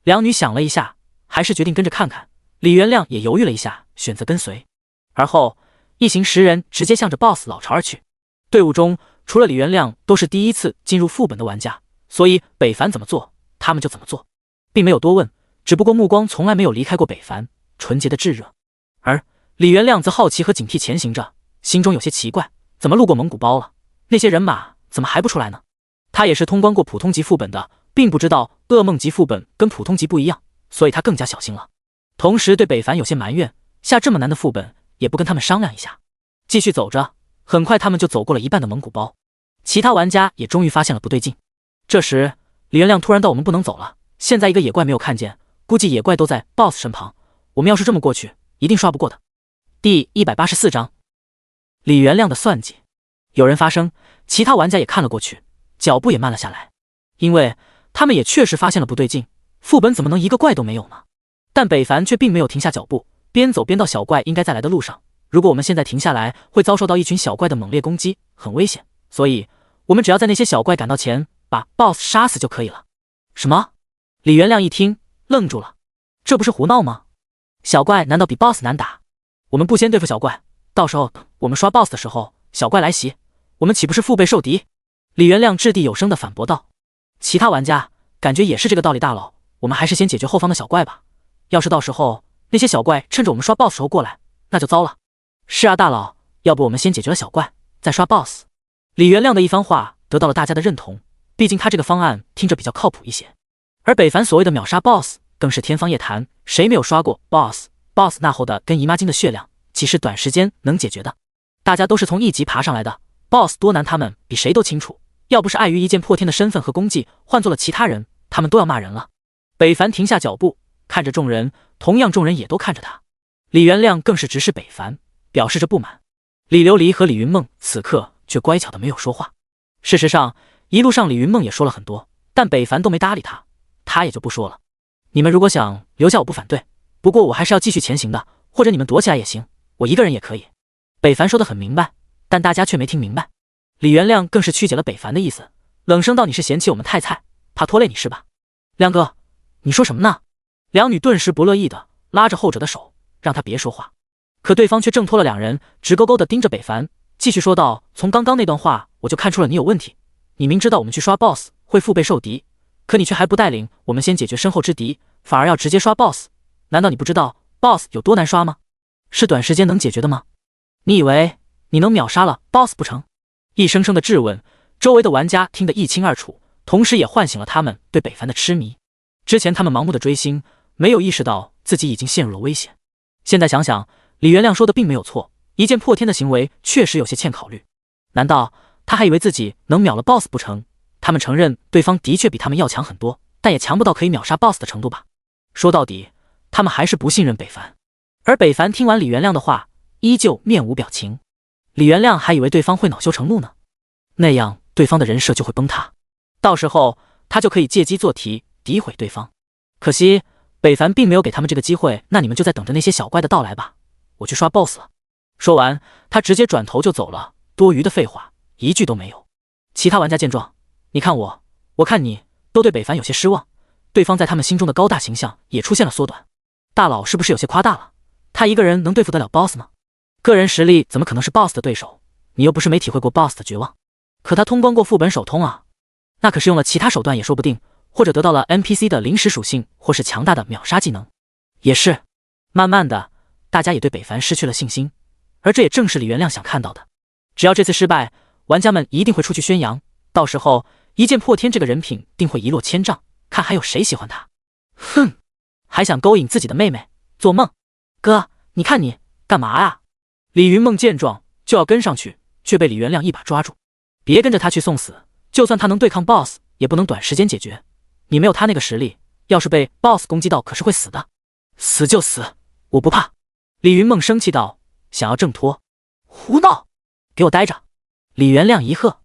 两女想了一下，还是决定跟着看看，李元亮也犹豫了一下，选择跟随。而后，一行10人直接向着 BOSS 老巢而去。队伍中除了李元亮，都是第一次进入副本的玩家，所以北凡怎么做，他们就怎么做，并没有多问，只不过目光从来没有离开过北凡，纯洁的炙热。而李元亮则好奇和警惕前行着，心中有些奇怪，怎么路过蒙古包了？那些人马怎么还不出来呢？他也是通关过普通级副本的，并不知道噩梦级副本跟普通级不一样，所以他更加小心了。同时对北凡有些埋怨，下这么难的副本也不跟他们商量一下。继续走着，很快他们就走过了一半的蒙古包，其他玩家也终于发现了不对劲。这时李元亮突然道：“我们不能走了，现在一个野怪没有看见，估计野怪都在 BOSS 身旁，我们要是这么过去，一定刷不过的。”第184章，李元亮的算计。有人发声，其他玩家也看了过去，脚步也慢了下来，因为他们也确实发现了不对劲，副本怎么能一个怪都没有呢？但北凡却并没有停下脚步，边走边到小怪应该在来的路上。如果我们现在停下来，会遭受到一群小怪的猛烈攻击，很危险，所以我们只要在那些小怪赶到前，把 BOSS 杀死就可以了。什么？李元亮一听愣住了，这不是胡闹吗？小怪难道比 BOSS 难打？我们不先对付小怪，到时候我们刷 BOSS 的时候，小怪来袭，我们岂不是腹背受敌？李元亮掷地有声地反驳道。其他玩家感觉也是这个道理，大佬，我们还是先解决后方的小怪吧，要是到时候那些小怪趁着我们刷 BOSS 时候过来，那就糟了。是啊，大佬，要不我们先解决了小怪，再刷 BOSS。李元亮的一番话得到了大家的认同，毕竟他这个方案听着比较靠谱一些。而北凡所谓的秒杀 BOSS 更是天方夜谭，谁没有刷过 BOSS 那后的跟姨妈巾的血量，岂是短时间能解决的？大家都是从1级爬上来的， BOSS 多难他们比谁都清楚，要不是碍于一剑破天的身份和功绩，换做了其他人，他们都要骂人了。北凡停下脚步，看着众人，同样众人也都看着他。李元亮更是直视北凡，表示着不满。李琉璃和李云梦此刻却乖巧的没有说话。事实上，一路上李云梦也说了很多，但北凡都没搭理他，他也就不说了。你们如果想留下，我不反对，不过我还是要继续前行的，或者你们躲起来也行，我一个人也可以。北凡说得很明白，但大家却没听明白。李元亮更是曲解了北凡的意思，冷声道：“你是嫌弃我们太菜，怕拖累你是吧？”亮哥，你说什么呢？两女顿时不乐意的拉着后者的手，让他别说话。可对方却挣脱了两人，直勾勾地盯着北凡，继续说道：“从刚刚那段话我就看出了你有问题，你明知道我们去刷 BOSS 会腹背受敌，可你却还不带领我们先解决身后之敌，反而要直接刷 BOSS， 难道你不知道 BOSS 有多难刷吗？是短时间能解决的吗？你以为你能秒杀了 BOSS 不成？”一声声的质问，周围的玩家听得一清二楚，同时也唤醒了他们对北凡的痴迷。之前他们盲目的追星，没有意识到自己已经陷入了危险。现在想想，李元亮说的并没有错，一剑破天的行为确实有些欠考虑。难道他还以为自己能秒了 BOSS 不成？他们承认对方的确比他们要强很多，但也强不到可以秒杀 BOSS 的程度吧。说到底，他们还是不信任北凡。而北凡听完李元亮的话，依旧面无表情。李元亮还以为对方会恼羞成怒呢，那样对方的人设就会崩塌，到时候他就可以借机做题诋毁对方。可惜北凡并没有给他们这个机会，那你们就在等着那些小怪的到来吧，我去刷 BOSS 了。说完，他直接转头就走了，多余的废话一句都没有。其他玩家见状，你看我，我看你，都对北凡有些失望，对方在他们心中的高大形象也出现了缩短。大佬是不是有些夸大了？他一个人能对付得了 BOSS 吗？个人实力怎么可能是 BOSS 的对手？你又不是没体会过 BOSS 的绝望。可他通关过副本首通啊，那可是用了其他手段也说不定，或者得到了 NPC 的临时属性，或是强大的秒杀技能。也是，慢慢的，大家也对北凡失去了信心，而这也正是李元亮想看到的。只要这次失败，玩家们一定会出去宣扬，到时候一剑破天这个人品定会一落千丈，看还有谁喜欢他。哼，还想勾引自己的妹妹，做梦！哥，你看你干嘛啊？李云梦见状就要跟上去，却被李元亮一把抓住。别跟着他去送死，就算他能对抗 BOSS， 也不能短时间解决。你没有他那个实力，要是被 BOSS 攻击到，可是会死的。死就死，我不怕。李云梦生气道，想要挣脱。胡闹，给我待着！李元亮一喝，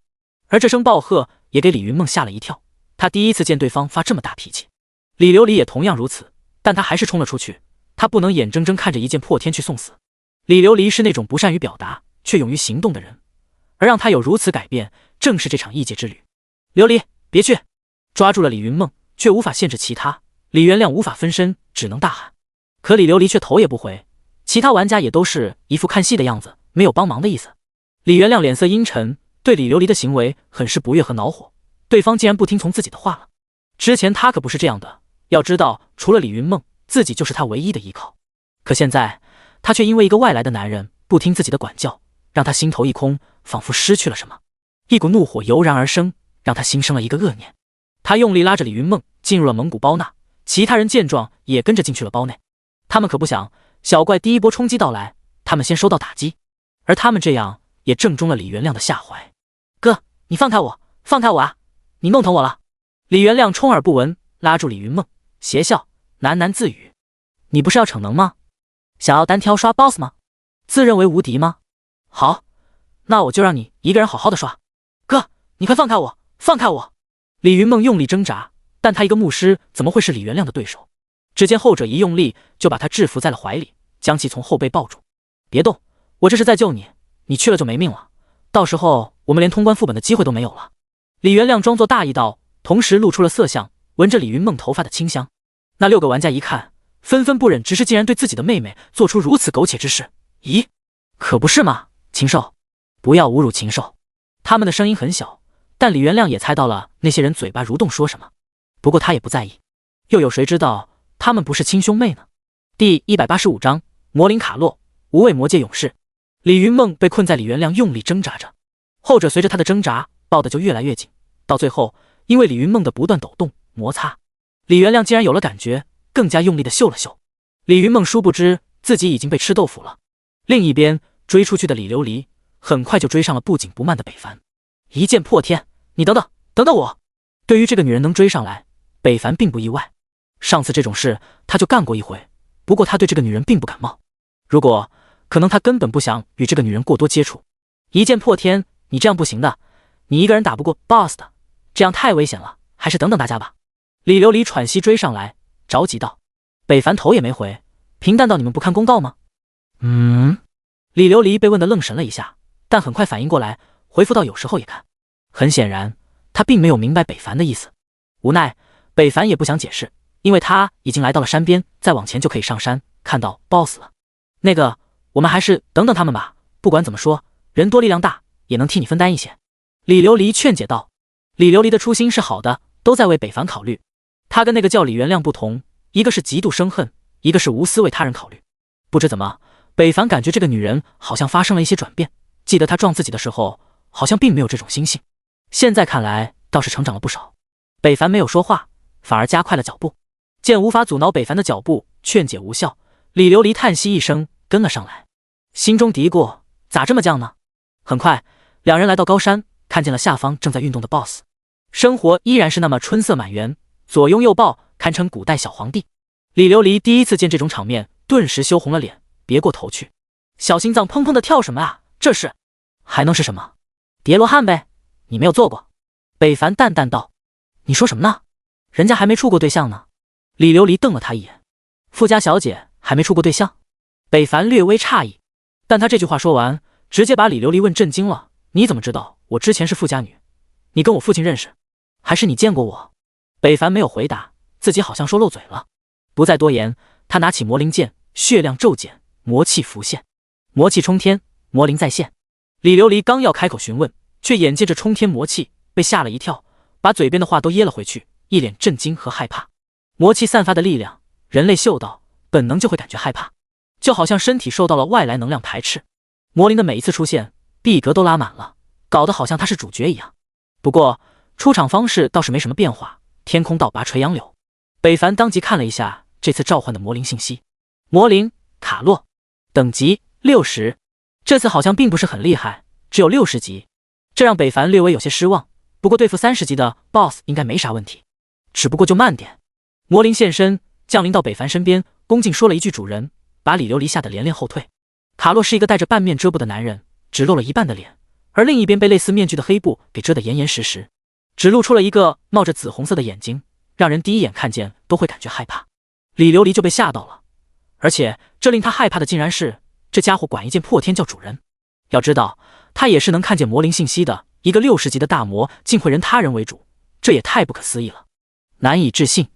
而这声暴喝也给李云梦吓了一跳，他第一次见对方发这么大脾气。李琉璃也同样如此，但他还是冲了出去，他不能眼睁睁看着一剑破天去送死。李琉璃是那种不善于表达却勇于行动的人，而让他有如此改变，正是这场异界之旅。琉璃，别去！抓住了李云梦，却无法限制其他，李元亮无法分身，只能大喊。可李琉璃却头也不回，其他玩家也都是一副看戏的样子，没有帮忙的意思。李元亮脸色阴沉，对李琉璃的行为很是不悦和恼火，对方竟然不听从自己的话了。之前他可不是这样的，要知道除了李云梦，自己就是他唯一的依靠。可现在他却因为一个外来的男人不听自己的管教，让他心头一空，仿佛失去了什么。一股怒火油然而生，让他心生了一个恶念。他用力拉着李云梦进入了蒙古包纳，其他人见状也跟着进去了包内。他们可不想小怪第一波冲击到来，他们先收到打击，而他们这样也正中了李元亮的下怀。哥，你放开我，放开我啊！你弄疼我了！李元亮充耳不闻，拉住李云梦，邪笑，喃喃自语：你不是要逞能吗？想要单挑刷 BOSS 吗？自认为无敌吗？好，那我就让你一个人好好的刷。哥，你快放开我，放开我！李云梦用力挣扎，但他一个牧师怎么会是李元亮的对手？只见后者一用力就把他制服在了怀里，将其从后背抱住。别动，我这是在救你，你去了就没命了，到时候我们连通关副本的机会都没有了。李元亮装作大意道，同时露出了色相，闻着李云梦头发的清香。那6个玩家一看，纷纷不忍直视，竟然对自己的妹妹做出如此苟且之事。咦，可不是嘛，禽兽，不要侮辱禽兽。他们的声音很小，但李元亮也猜到了那些人嘴巴蠕动说什么，不过他也不在意，又有谁知道他们不是亲兄妹呢？第185章魔灵卡洛，无畏魔界勇士。李云梦被困在李元亮用力挣扎着，后者随着他的挣扎抱得就越来越紧，到最后因为李云梦的不断抖动摩擦，李元亮竟然有了感觉，更加用力的嗅了嗅。李云梦殊不知自己已经被吃豆腐了。另一边追出去的李琉璃很快就追上了不紧不慢的北凡。一剑破天，你等等，等等我！对于这个女人能追上来，北凡并不意外。上次这种事他就干过一回，不过他对这个女人并不感冒。如果可能，他根本不想与这个女人过多接触。一剑破天，你这样不行的，你一个人打不过 BOSS 的，这样太危险了，还是等等大家吧。李琉璃喘息追上来，着急道。北凡头也没回，平淡道：你们不看公告吗？李琉璃被问得愣神了一下，但很快反应过来，回复道：有时候也看。很显然他并没有明白北凡的意思。无奈北凡也不想解释，因为他已经来到了山边，再往前就可以上山看到 BOSS 了。那个，我们还是等等他们吧，不管怎么说，人多力量大，也能替你分担一些。李琉璃劝解道。李琉璃的初心是好的，都在为北凡考虑。他跟那个叫李元亮不同，一个是极度生恨，一个是无私为他人考虑。不知怎么，北凡感觉这个女人好像发生了一些转变，记得她撞自己的时候好像并没有这种心性，现在看来倒是成长了不少。北凡没有说话，反而加快了脚步。见无法阻挠北凡的脚步，劝解无效，李琉璃叹息一声跟了上来，心中嘀咕：咋这么犟呢？很快两人来到高山，看见了下方正在运动的 BOSS。 生活依然是那么春色满园，左拥右抱，堪称古代小皇帝。李琉璃第一次见这种场面，顿时羞红了脸，别过头去。小心脏砰砰的跳什么啊？这是还能是什么？叠罗汉呗，你没有做过。北凡淡淡道。你说什么呢？人家还没处过对象呢。李琉璃瞪了他一眼。富家小姐还没处过对象？北凡略微诧异，但他这句话说完，直接把李琉璃问震惊了。你怎么知道我之前是富家女？你跟我父亲认识，还是你见过我？北凡没有回答，自己好像说漏嘴了。不再多言，他拿起魔灵剑，血量骤减，魔气浮现，魔气冲天，魔灵再现。李琉璃刚要开口询问，却眼见着冲天魔气，被吓了一跳，把嘴边的话都噎了回去，一脸震惊和害怕。魔气散发的力量，人类嗅到本能就会感觉害怕，就好像身体受到了外来能量排斥。魔灵的每一次出现，壁格都拉满了，搞得好像他是主角一样。不过出场方式倒是没什么变化，天空倒拔垂杨柳。北凡当即看了一下这次召唤的魔灵信息，魔灵卡洛，等级60，这次好像并不是很厉害，只有60级，这让北凡略微有些失望。不过对付30级的 BOSS 应该没啥问题，只不过就慢点。魔灵现身，降临到北凡身边，恭敬说了一句主人，把李琉璃吓得连连后退。卡洛是一个戴着半面遮布的男人，只露了一半的脸，而另一边被类似面具的黑布给遮得严严实实，只露出了一个冒着紫红色的眼睛，让人第一眼看见都会感觉害怕。李琉璃就被吓到了，而且这令他害怕的竟然是这家伙管一剑破天叫主人。要知道他也是能看见魔灵信息的，一个60级的大魔竟会人他人为主，这也太不可思议了，难以置信。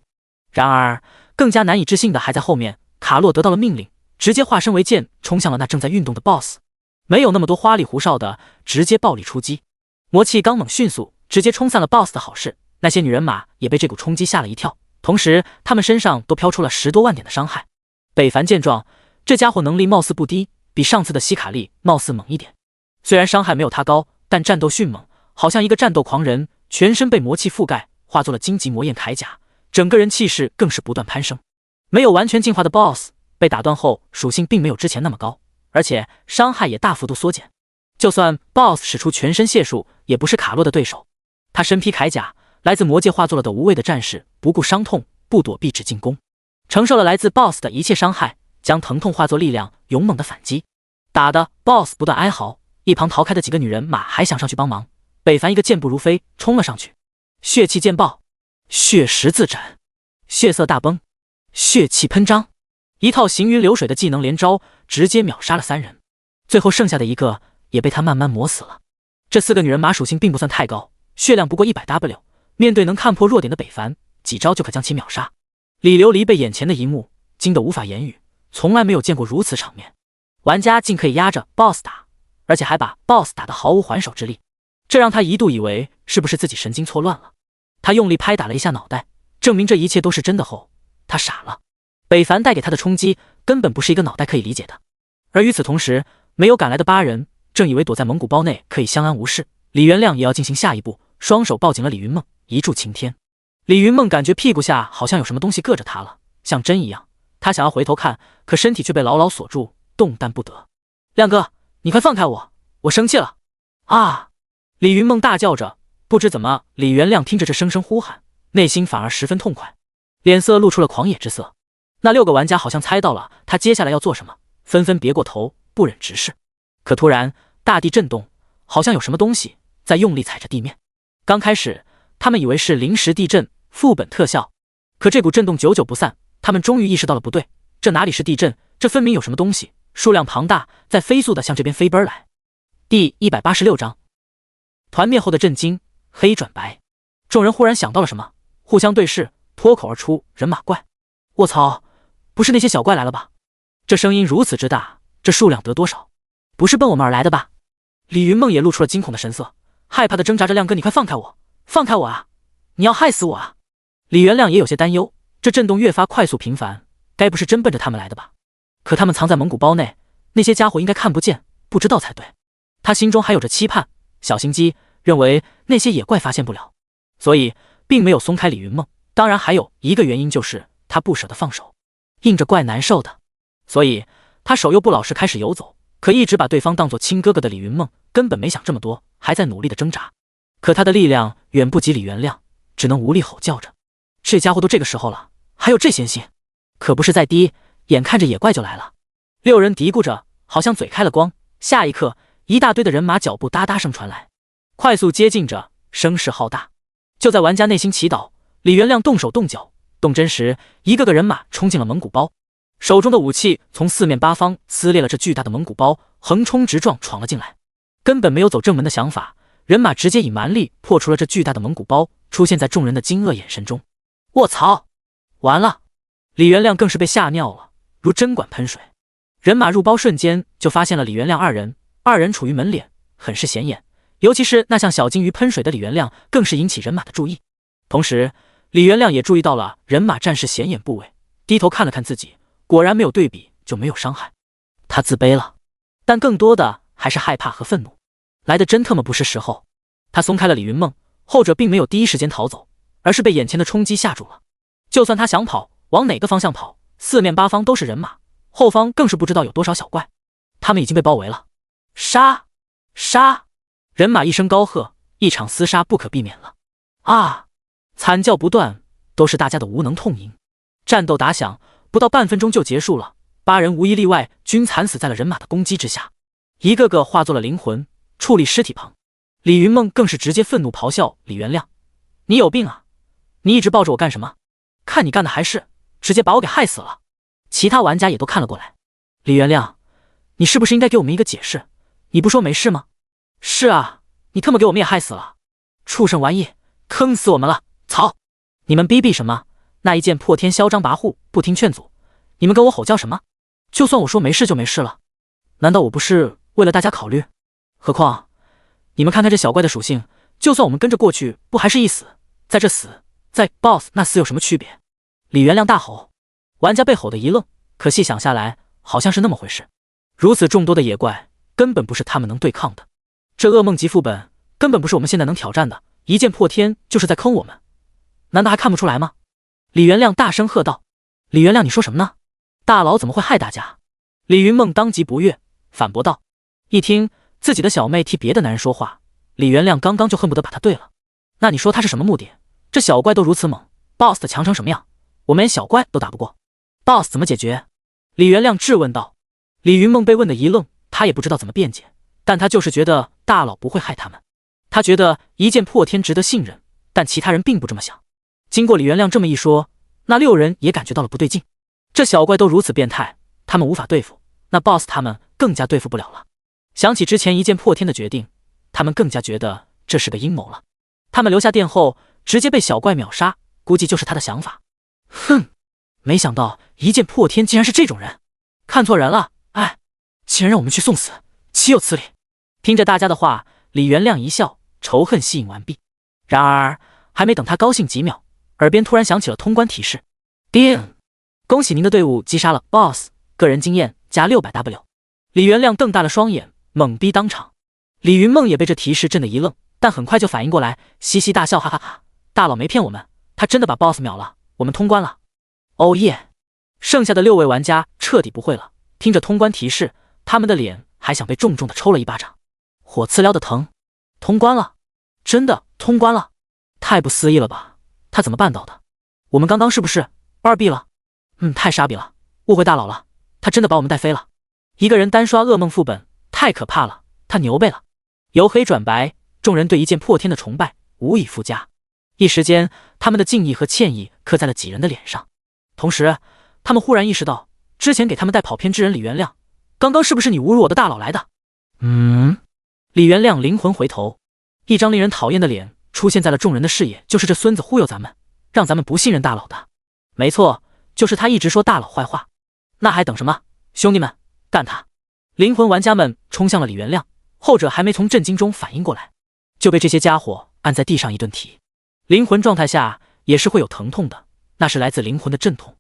然而更加难以置信的还在后面，卡洛得到了命令，直接化身为剑，冲向了那正在运动的 BOSS。没有那么多花里胡哨的，直接暴力出击。魔气刚猛迅速，直接冲散了 BOSS 的好事。那些女人马也被这股冲击吓了一跳，同时他们身上都飘出了10多万点的伤害。北凡见状，这家伙能力貌似不低，比上次的希卡利貌似猛一点。虽然伤害没有他高，但战斗迅猛，好像一个战斗狂人，全身被魔气覆盖，化作了荆棘魔焰铠甲，整个人气势更是不断攀升。没有完全进化的 BOSS 被打断后，属性并没有之前那么高，而且伤害也大幅度缩减。就算 BOSS 使出全身解数，也不是卡洛的对手。他身披铠甲，来自魔界化作了的无畏的战士，不顾伤痛，不躲避只进攻，承受了来自 BOSS 的一切伤害，将疼痛化作力量，勇猛的反击。打的 BOSS 不断哀嚎，一旁逃开的几个女人马还想上去帮忙。北凡一个箭步如飞，冲了上去，血气剑爆，血十字斩，血色大崩，血气喷张，一套行云流水的技能连招，直接秒杀了3人。最后剩下的一个也被他慢慢磨死了。这4个女人马属性并不算太高，血量不过100W， 面对能看破弱点的北凡，几招就可将其秒杀。李琉璃被眼前的一幕惊得无法言语，从来没有见过如此场面。玩家竟可以压着 BOSS 打，而且还把 BOSS 打得毫无还手之力，这让他一度以为是不是自己神经错乱了。他用力拍打了一下脑袋，证明这一切都是真的后，他傻了。北凡带给他的冲击根本不是一个脑袋可以理解的。而与此同时，没有赶来的8人正以为躲在蒙古包内可以相安无事，李元亮也要进行下一步，双手抱紧了李云梦，一柱擎天。李云梦感觉屁股下好像有什么东西硌着他了，像针一样。他想要回头看，可身体却被牢牢锁住，动弹不得。亮哥，你快放开我，我生气了！啊！李云梦大叫着，不知怎么，李元亮听着这声声呼喊，内心反而十分痛快，脸色露出了狂野之色。那6个玩家好像猜到了他接下来要做什么，纷纷别过头，不忍直视。可突然，大地震动，好像有什么东西在用力踩着地面。刚开始，他们以为是临时地震，副本特效。可这股震动久久不散，他们终于意识到了不对，这哪里是地震，这分明有什么东西，数量庞大，在飞速的向这边飞奔来。第186章，团灭后的震惊，黑转白。众人忽然想到了什么，互相对视，脱口而出：人马怪！卧槽，不是那些小怪来了吧？这声音如此之大，这数量得多少？不是奔我们而来的吧？李云梦也露出了惊恐的神色，害怕的挣扎着：亮哥，你快放开我，放开我啊！你要害死我啊！李元亮也有些担忧，这震动越发快速频繁，该不是真奔着他们来的吧？可他们藏在蒙古包内，那些家伙应该看不见，不知道才对。他心中还有着期盼，小心机，认为那些野怪发现不了，所以并没有松开李云梦。当然还有一个原因，就是他不舍得放手，硬着怪难受的，所以他手又不老实，开始游走。可一直把对方当作亲哥哥的李云梦根本没想这么多，还在努力的挣扎。可他的力量远不及李元亮，只能无力吼叫着：这家伙都这个时候了，还有这闲心，可不是再低，眼看着野怪就来了。6人嘀咕着，好像嘴开了光。下一刻，一大堆的人马脚步哒哒声传来，快速接近着，声势浩大。就在玩家内心祈祷，李元亮动手动脚动真时，一个个人马冲进了蒙古包，手中的武器从4面8方撕裂了这巨大的蒙古包，横冲直撞闯了进来。根本没有走正门的想法，人马直接以蛮力破除了这巨大的蒙古包，出现在众人的惊愕眼神中。卧槽，完了！李元亮更是被吓尿了，如针管喷水。人马入包瞬间就发现了李元亮二人处于门脸，很是显眼，尤其是那像小金鱼喷水的李元亮，更是引起人马的注意。同时，李元亮也注意到了人马战士显眼部位，低头看了看自己，果然没有对比就没有伤害。他自卑了，但更多的还是害怕和愤怒，来的真他妈不是时候。他松开了李云梦，后者并没有第一时间逃走，而是被眼前的冲击吓住了。就算他想跑，往哪个方向跑，4面8方都是人马，后方更是不知道有多少小怪，他们已经被包围了。杀！杀！人马一声高喝，一场厮杀不可避免了。啊！惨叫不断，都是大家的无能痛吟。战斗打响，不到半分钟就结束了，8人无一例外均惨死在了人马的攻击之下，一个个化作了灵魂，矗立尸体旁。李云梦更是直接愤怒咆哮：李元亮，你有病啊！你一直抱着我干什么？看你干的还是直接把我给害死了。其他玩家也都看了过来。李元亮，你是不是应该给我们一个解释？你不说没事吗？是啊，你特么给我们也害死了，畜生玩意，坑死我们了！操！你们逼逼什么？那一剑破天嚣张跋扈，不听劝阻，你们跟我吼叫什么？就算我说没事就没事了，难道我不是为了大家考虑？何况你们看看这小怪的属性，就算我们跟着过去，不还是一死？在这死，在 BOSS 那死有什么区别？李元亮大吼，玩家被吼得一愣，可细想下来，好像是那么回事。如此众多的野怪，根本不是他们能对抗的。这噩梦级副本根本不是我们现在能挑战的，一剑破天就是在坑我们，难道还看不出来吗？李元亮大声喝道：“李元亮，你说什么呢？大佬怎么会害大家？”李云梦当即不悦，反驳道。一听自己的小妹替别的男人说话，李元亮刚刚就恨不得把他对了。那你说他是什么目的？这小怪都如此猛， BOSS 的强成什么样？我们连小怪都打不过， BOSS 怎么解决？李元亮质问道。李云梦被问得一愣，他也不知道怎么辩解，但他就是觉得大佬不会害他们。他觉得一剑破天值得信任，但其他人并不这么想。经过李元亮这么一说，那6人也感觉到了不对劲。这小怪都如此变态，他们无法对付，那 BOSS 他们更加对付不了了。想起之前一剑破天的决定，他们更加觉得这是个阴谋了。他们留下殿后，直接被小怪秒杀，估计就是他的想法。哼，没想到一剑破天竟然是这种人，看错人了。哎，竟然让我们去送死，岂有此理！听着大家的话，李元亮一笑，仇恨吸引完毕。然而还没等他高兴几秒，耳边突然响起了通关提示：叮，恭喜您的队伍击杀了 BOSS， 个人经验加600W。李元亮瞪大了双眼，懵逼当场。李云梦也被这提示震得一愣，但很快就反应过来，嘻嘻大笑，哈哈哈！大佬没骗我们，他真的把 BOSS 秒了，我们通关了。哦耶！剩下的6位玩家彻底不会了，听着通关提示，他们的脸还想被重重的抽了一巴掌，火刺撩的疼。通关了，真的通关了，太不思议了吧？他怎么办到的？我们刚刚是不是2币了？太傻逼了，误会大佬了，他真的把我们带飞了。一个人单刷噩梦副本，太可怕了，他牛背了。由黑转白，众人对一剑破天的崇拜无以复加，一时间他们的敬意和歉意刻在了几人的脸上。同时他们忽然意识到，之前给他们带跑偏之人李元亮，刚刚是不是你侮辱我的大佬来的？李元亮灵魂回头，一张令人讨厌的脸出现在了众人的视野，就是这孙子忽悠咱们，让咱们不信任大佬的。没错，就是他一直说大佬坏话。那还等什么？兄弟们，干他！灵魂玩家们冲向了李元亮，后者还没从震惊中反应过来，就被这些家伙按在地上一顿踢。灵魂状态下也是会有疼痛的，那是来自灵魂的阵痛。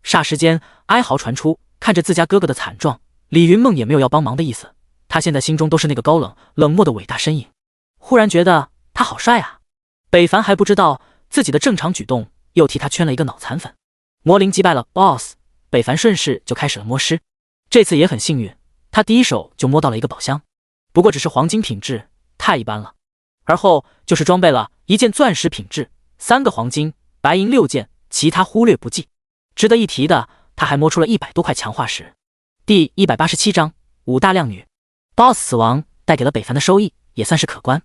霎时间哀嚎传出，看着自家哥哥的惨状，李云梦也没有要帮忙的意思，他现在心中都是那个高冷冷漠的伟大身影。忽然觉得他好帅啊！北凡还不知道自己的正常举动又替他圈了一个脑残粉。魔灵击败了 BOSS， 北凡顺势就开始了摸尸。这次也很幸运，他第一手就摸到了一个宝箱，不过只是黄金品质，太一般了。而后就是装备了一件钻石品质，3个黄金，白银6件，其他忽略不计。值得一提的，他还摸出了100多块强化石。第187章5大靓女。 BOSS 死亡带给了北凡的收益也算是可观。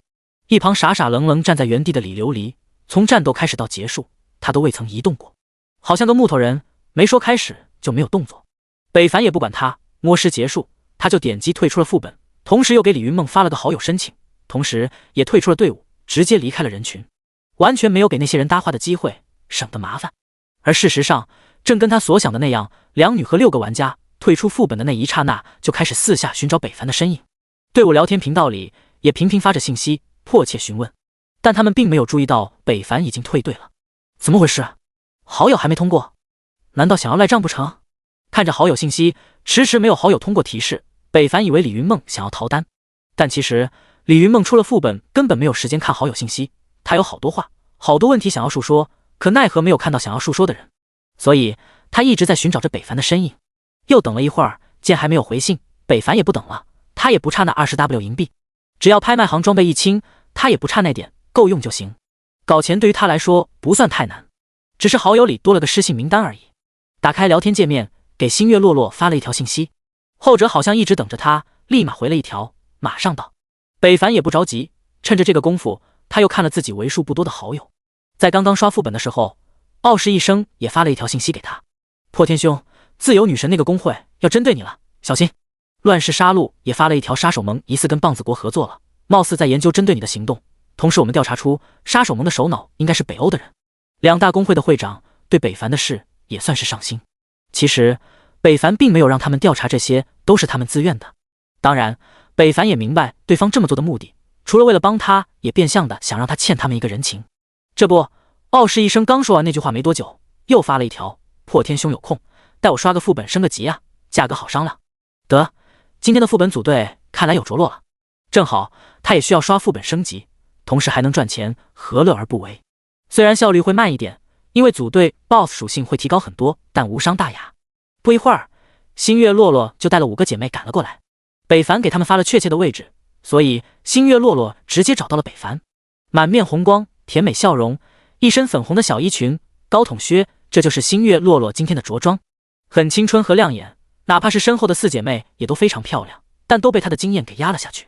一旁傻傻愣愣站在原地的李琉璃，从战斗开始到结束，他都未曾移动过，好像个木头人，没说开始就没有动作。北凡也不管他，摸尸结束，他就点击退出了副本，同时又给李云梦发了个好友申请，同时也退出了队伍，直接离开了人群，完全没有给那些人搭话的机会，省得麻烦。而事实上，正跟他所想的那样，两女和6个玩家退出副本的那一刹那，就开始四下寻找北凡的身影。队伍聊天频道里也频频发着信息，迫切询问，但他们并没有注意到北凡已经退队了。怎么回事？好友还没通过？难道想要赖账不成？看着好友信息迟迟没有好友通过提示，北凡以为李云梦想要逃单，但其实李云梦出了副本根本没有时间看好友信息，他有好多话好多问题想要述说，可奈何没有看到想要述说的人，所以他一直在寻找着北凡的身影。又等了一会儿，见还没有回信，北凡也不等了，他也不差那20W 银币，只要拍卖行装备一清，他也不差那点，够用就行。搞钱对于他来说不算太难，只是好友里多了个失信名单而已。打开聊天界面，给星月洛洛发了一条信息，后者好像一直等着他，立马回了一条，马上到。北凡也不着急，趁着这个功夫，他又看了自己为数不多的好友。在刚刚刷副本的时候，傲视一生也发了一条信息给他，破天兄，自由女神那个公会要针对你了，小心。乱世杀戮也发了一条，杀手盟疑似跟棒子国合作了，貌似在研究针对你的行动，同时我们调查出杀手盟的首脑应该是北欧的人。2大公会的会长对北凡的事也算是上心。其实北凡并没有让他们调查，这些都是他们自愿的。当然，北凡也明白对方这么做的目的，除了为了帮他，也变相的想让他欠他们一个人情。这不，傲视医生刚说完那句话没多久，又发了一条：破天兄有空，带我刷个副本升个级啊，价格好商量。得，今天的副本组队看来有着落了，正好他也需要刷副本升级，同时还能赚钱，何乐而不为？虽然效率会慢一点，因为组队 BOSS 属性会提高很多，但无伤大雅。不一会儿，星月洛洛就带了5个姐妹赶了过来。北凡给他们发了确切的位置，所以星月洛洛直接找到了北凡。满面红光，甜美笑容，一身粉红的小衣裙，高筒靴，这就是星月洛洛今天的着装，很青春和亮眼。哪怕是身后的4姐妹也都非常漂亮，但都被她的惊艳给压了下去。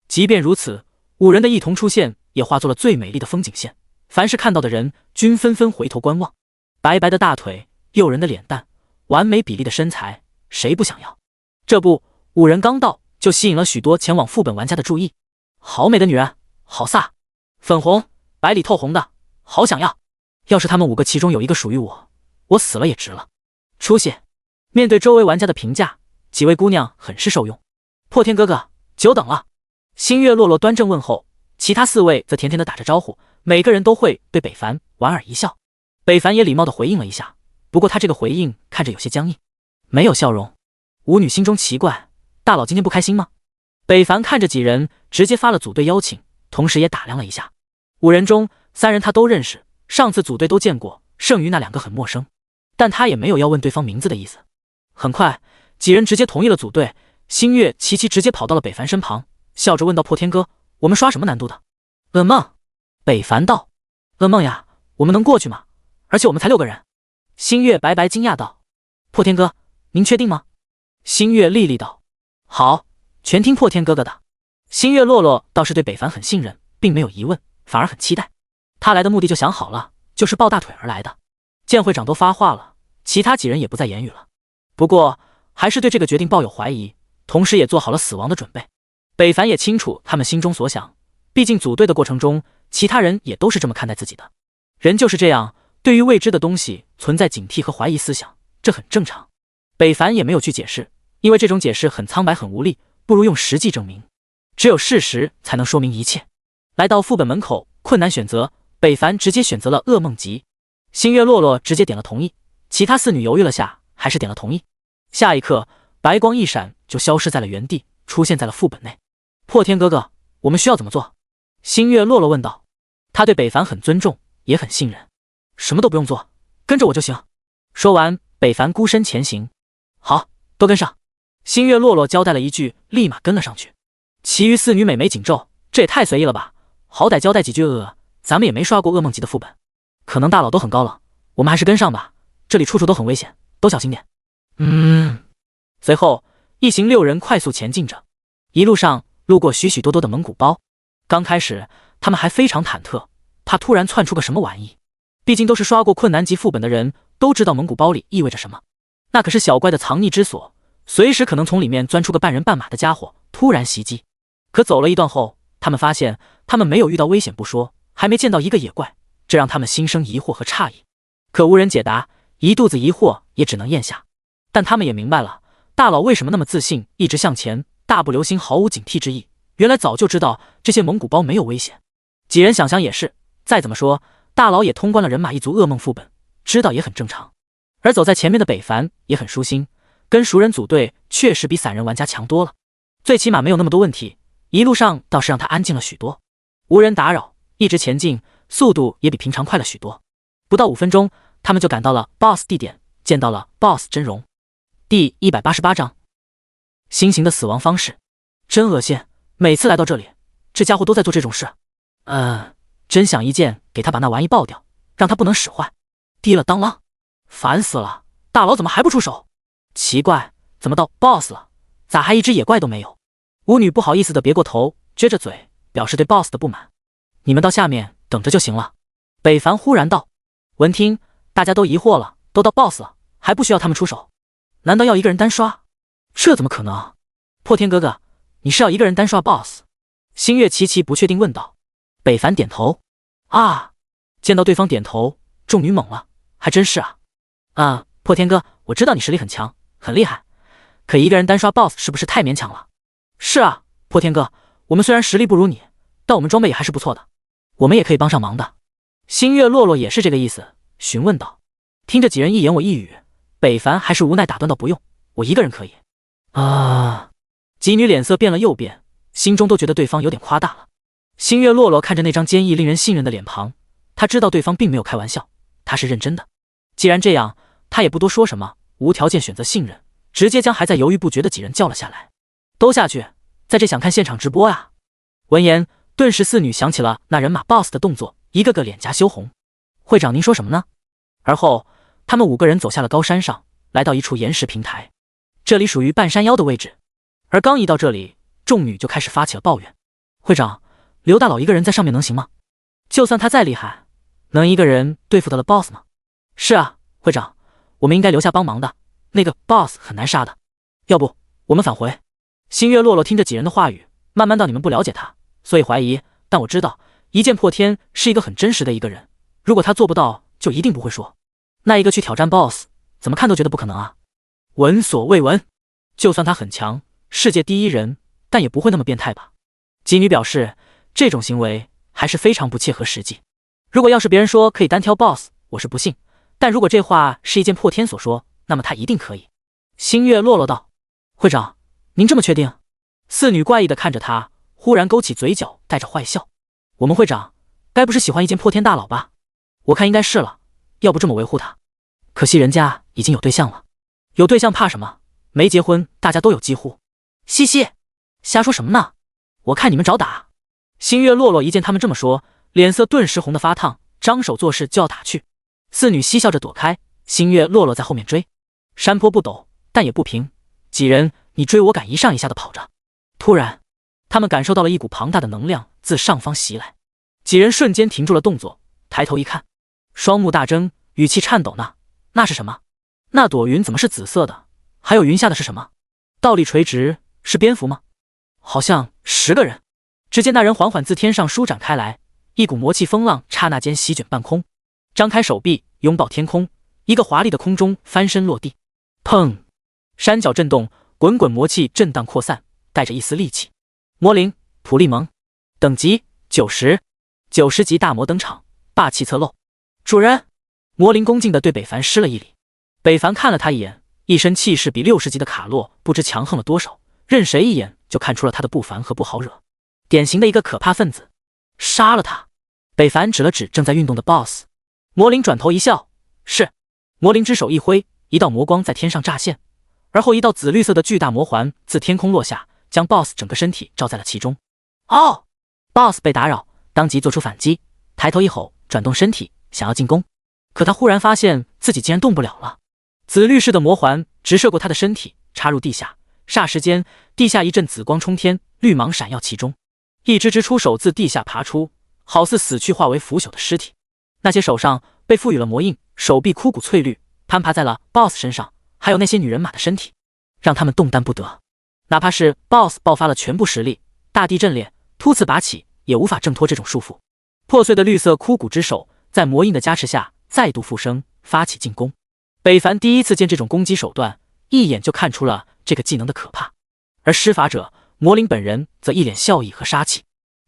即便如此，5人的一同出现也化作了最美丽的风景线，凡是看到的人均纷纷回头观望。白白的大腿，诱人的脸蛋，完美比例的身材，谁不想要？这不，5人刚到就吸引了许多前往副本玩家的注意。好美的女人，好飒，粉红白里透红的，好想要。要是他们5个其中有一个属于我，我死了也值了。出息！面对周围玩家的评价，几位姑娘很是受用。破天哥哥，久等了。星月洛洛端正问候，其他4位则甜甜的打着招呼，每个人都会对北凡莞尔一笑。北凡也礼貌的回应了一下，不过他这个回应看着有些僵硬，没有笑容。舞女心中奇怪，大佬今天不开心吗？北凡看着几人，直接发了组队邀请，同时也打量了一下5人中3人他都认识，上次组队都见过，剩余那2个很陌生，但他也没有要问对方名字的意思。很快，几人直接同意了组队。星月琪琪直接跑到了北凡身旁，笑着问道：“破天哥，我们刷什么难度的？”噩梦。北凡道：“噩梦呀，我们能过去吗？而且我们才6个人。”星月白白惊讶道：“破天哥，您确定吗？”星月厉厉道：“好，全听破天哥哥的。”星月洛洛倒是对北凡很信任，并没有疑问，反而很期待。他来的目的就想好了，就是抱大腿而来的。见会长都发话了，其他几人也不再言语了。不过还是对这个决定抱有怀疑，同时也做好了死亡的准备。北凡也清楚他们心中所想，毕竟组队的过程中，其他人也都是这么看待自己的。人就是这样，对于未知的东西存在警惕和怀疑思想，这很正常。北凡也没有去解释，因为这种解释很苍白很无力，不如用实际证明。只有事实才能说明一切。来到副本门口，困难选择，北凡直接选择了噩梦级。星月洛洛直接点了同意，其他4女犹豫了下，还是点了同意。下一刻，白光一闪，就消失在了原地，出现在了副本内。破天哥哥，我们需要怎么做？星月洛洛问道。他对北凡很尊重，也很信任。什么都不用做，跟着我就行。说完，北凡孤身前行。好，都跟上。星月洛洛交代了一句，立马跟了上去。其余4女美眉紧皱，这也太随意了吧，好歹交代几句。咱们也没刷过噩梦级的副本，可能大佬都很高冷，我们还是跟上吧，这里处处都很危险，都小心点。随后一行6人快速前进着，一路上路过许许多多的蒙古包。刚开始他们还非常忐忑，怕突然窜出个什么玩意，毕竟都是刷过困难级副本的人，都知道蒙古包里意味着什么，那可是小怪的藏匿之所，随时可能从里面钻出个半人半马的家伙突然袭击。可走了一段后，他们发现他们没有遇到危险不说，还没见到一个野怪，这让他们心生疑惑和诧异，可无人解答，一肚子疑惑也只能咽下。但他们也明白了，大佬为什么那么自信，一直向前，大步流星，毫无警惕之意，原来早就知道这些蒙古包没有危险。几人想想也是，再怎么说大佬也通关了人马一族噩梦副本，知道也很正常。而走在前面的北凡也很舒心，跟熟人组队确实比散人玩家强多了，最起码没有那么多问题，一路上倒是让他安静了许多，无人打扰，一直前进，速度也比平常快了许多。不到5分钟，他们就赶到了 BOSS 地点，见到了 BOSS 真容。第188章，新型的死亡方式，真恶心！每次来到这里，这家伙都在做这种事。真想一剑给他把那玩意爆掉，让他不能使坏。滴了当啷，烦死了！大佬怎么还不出手？奇怪，怎么到 BOSS 了，咋还一只野怪都没有？舞女不好意思的别过头，撅着嘴表示对 BOSS 的不满。你们到下面等着就行了。北凡忽然道。闻听，大家都疑惑了，都到 BOSS 了，还不需要他们出手？难道要一个人单刷？这怎么可能？破天哥哥，你是要一个人单刷 BOSS？ 星月琪琪不确定问道。北凡点头。见到对方点头，众女懵了，还真是啊。破天哥，我知道你实力很强，很厉害。可一个人单刷 BOSS 是不是太勉强了？是啊，破天哥，我们虽然实力不如你，但我们装备也还是不错的，我们也可以帮上忙的。星月洛洛也是这个意思，询问道。听着几人一言我一语，北凡还是无奈打断道：“不用，我一个人可以。”啊！几女脸色变了又变，心中都觉得对方有点夸大了。星月洛洛看着那张坚毅令人信任的脸庞，他知道对方并没有开玩笑，他是认真的。既然这样，他也不多说什么，无条件选择信任，直接将还在犹豫不决的几人叫了下来。都下去，在这想看现场直播呀！闻言，顿时四女想起了那人马 BOSS 的动作，一个个脸颊羞红。会长，您说什么呢？而后，他们5个人走下了高山上，来到一处岩石平台，这里属于半山腰的位置。而刚一到这里，众女就开始发起了抱怨：“会长，刘大佬一个人在上面能行吗？就算他再厉害，能一个人对付得了 BOSS 吗？”“是啊，会长，我们应该留下帮忙的，那个 BOSS 很难杀的。要不，我们返回。”星月洛洛听着几人的话语，慢慢道：“你们不了解他，所以怀疑，但我知道，一剑破天是一个很真实的一个人，如果他做不到，就一定不会说。那一个去挑战 BOSS， 怎么看都觉得不可能啊。闻所未闻，就算他很强，世界第一人，但也不会那么变态吧？”姬女表示，这种行为还是非常不切合实际。如果要是别人说可以单挑 BOSS， 我是不信，但如果这话是一剑破天所说，那么他一定可以。星月洛洛道：“会长，您这么确定？”四女怪异的看着他，忽然勾起嘴角，带着坏笑：“我们会长该不是喜欢一剑破天大佬吧？我看应该是了，要不这么维护他。可惜人家已经有对象了。有对象怕什么？没结婚大家都有几乎。嘻嘻，瞎说什么呢？我看你们找打。”星月洛洛一见他们这么说，脸色顿时红得发烫，张手作势就要打去。四女嬉笑着躲开，星月洛洛在后面追。山坡不陡，但也不平，几人你追我赶，一上一下的跑着。突然，他们感受到了一股庞大的能量自上方袭来，几人瞬间停住了动作，抬头一看，双目大睁，语气颤抖：“那是什么？那朵云怎么是紫色的？还有云下的是什么？倒立垂直，是蝙蝠吗？好像10个人。”只见那人缓缓自天上舒展开来，一股魔气风浪刹那间席卷半空，张开手臂拥抱天空，一个华丽的空中翻身落地。砰！山脚震动，滚滚魔气震荡扩散，带着一丝戾气。魔灵普利蒙，等级90，90级大魔登场，霸气侧漏。主人！魔灵恭敬地对北凡施了一礼。北凡看了他一眼，一身气势比60级的卡洛不知强横了多少，任谁一眼就看出了他的不凡和不好惹，典型的一个可怕分子。杀了他！北凡指了指正在运动的 BOSS。魔灵转头一笑：“是。”魔灵之手一挥，一道魔光在天上乍现，而后一道紫绿色的巨大魔环自天空落下，将 BOSS 整个身体罩在了其中。哦 ！BOSS 被打扰，当即做出反击，抬头一吼，转动身体想要进攻，可他忽然发现自己竟然动不了了。紫绿式的魔环直射过他的身体，插入地下，霎时间，地下一阵紫光冲天，绿芒闪耀其中，一只只出手自地下爬出，好似死去化为腐朽的尸体。那些手上被赋予了魔印，手臂枯骨翠绿，攀爬在了 BOSS 身上，还有那些女人马的身体，让他们动弹不得。哪怕是 BOSS 爆发了全部实力，大地震裂，突刺拔起，也无法挣脱这种束缚。破碎的绿色枯骨之手在魔印的加持下再度复生，发起进攻。北凡第一次见这种攻击手段，一眼就看出了这个技能的可怕。而施法者魔灵本人则一脸笑意和杀气，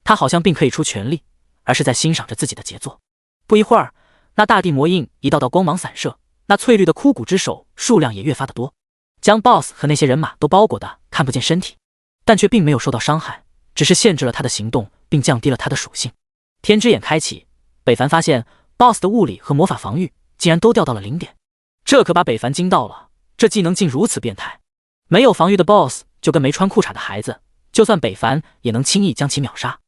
他好像并可以出全力，而是在欣赏着自己的杰作。不一会儿，那大地魔印一道道光芒散射，那翠绿的枯骨之手数量也越发的多，将 BOSS 和那些人马都包裹的看不见身体，但却并没有受到伤害，只是限制了他的行动，并降低了他的属性。天之眼开启，北凡发现 BOSS 的物理和魔法防御竟然都掉到了0点，这可把北凡惊到了，这技能竟如此变态。没有防御的 BOSS 就跟没穿裤衩的孩子，就算北凡也能轻易将其秒杀，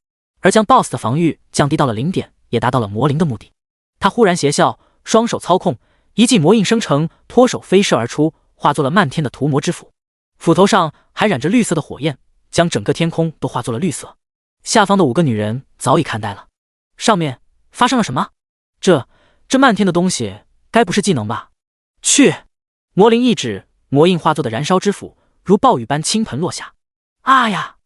而将 BOSS 的防御降低到了0点，也达到了魔灵的目的。他忽然邪笑，双手操控，一记魔印生成，脱手飞射而出，化作了漫天的屠魔之斧，斧头上还染着绿色的火焰，将整个天空都化作了绿色。下方的5个女人早已看呆了，上面发生了什么？这漫天的东西该不是技能吧？去！魔灵一指，魔印化作的燃烧之斧如暴雨般倾盆落下。啊呀！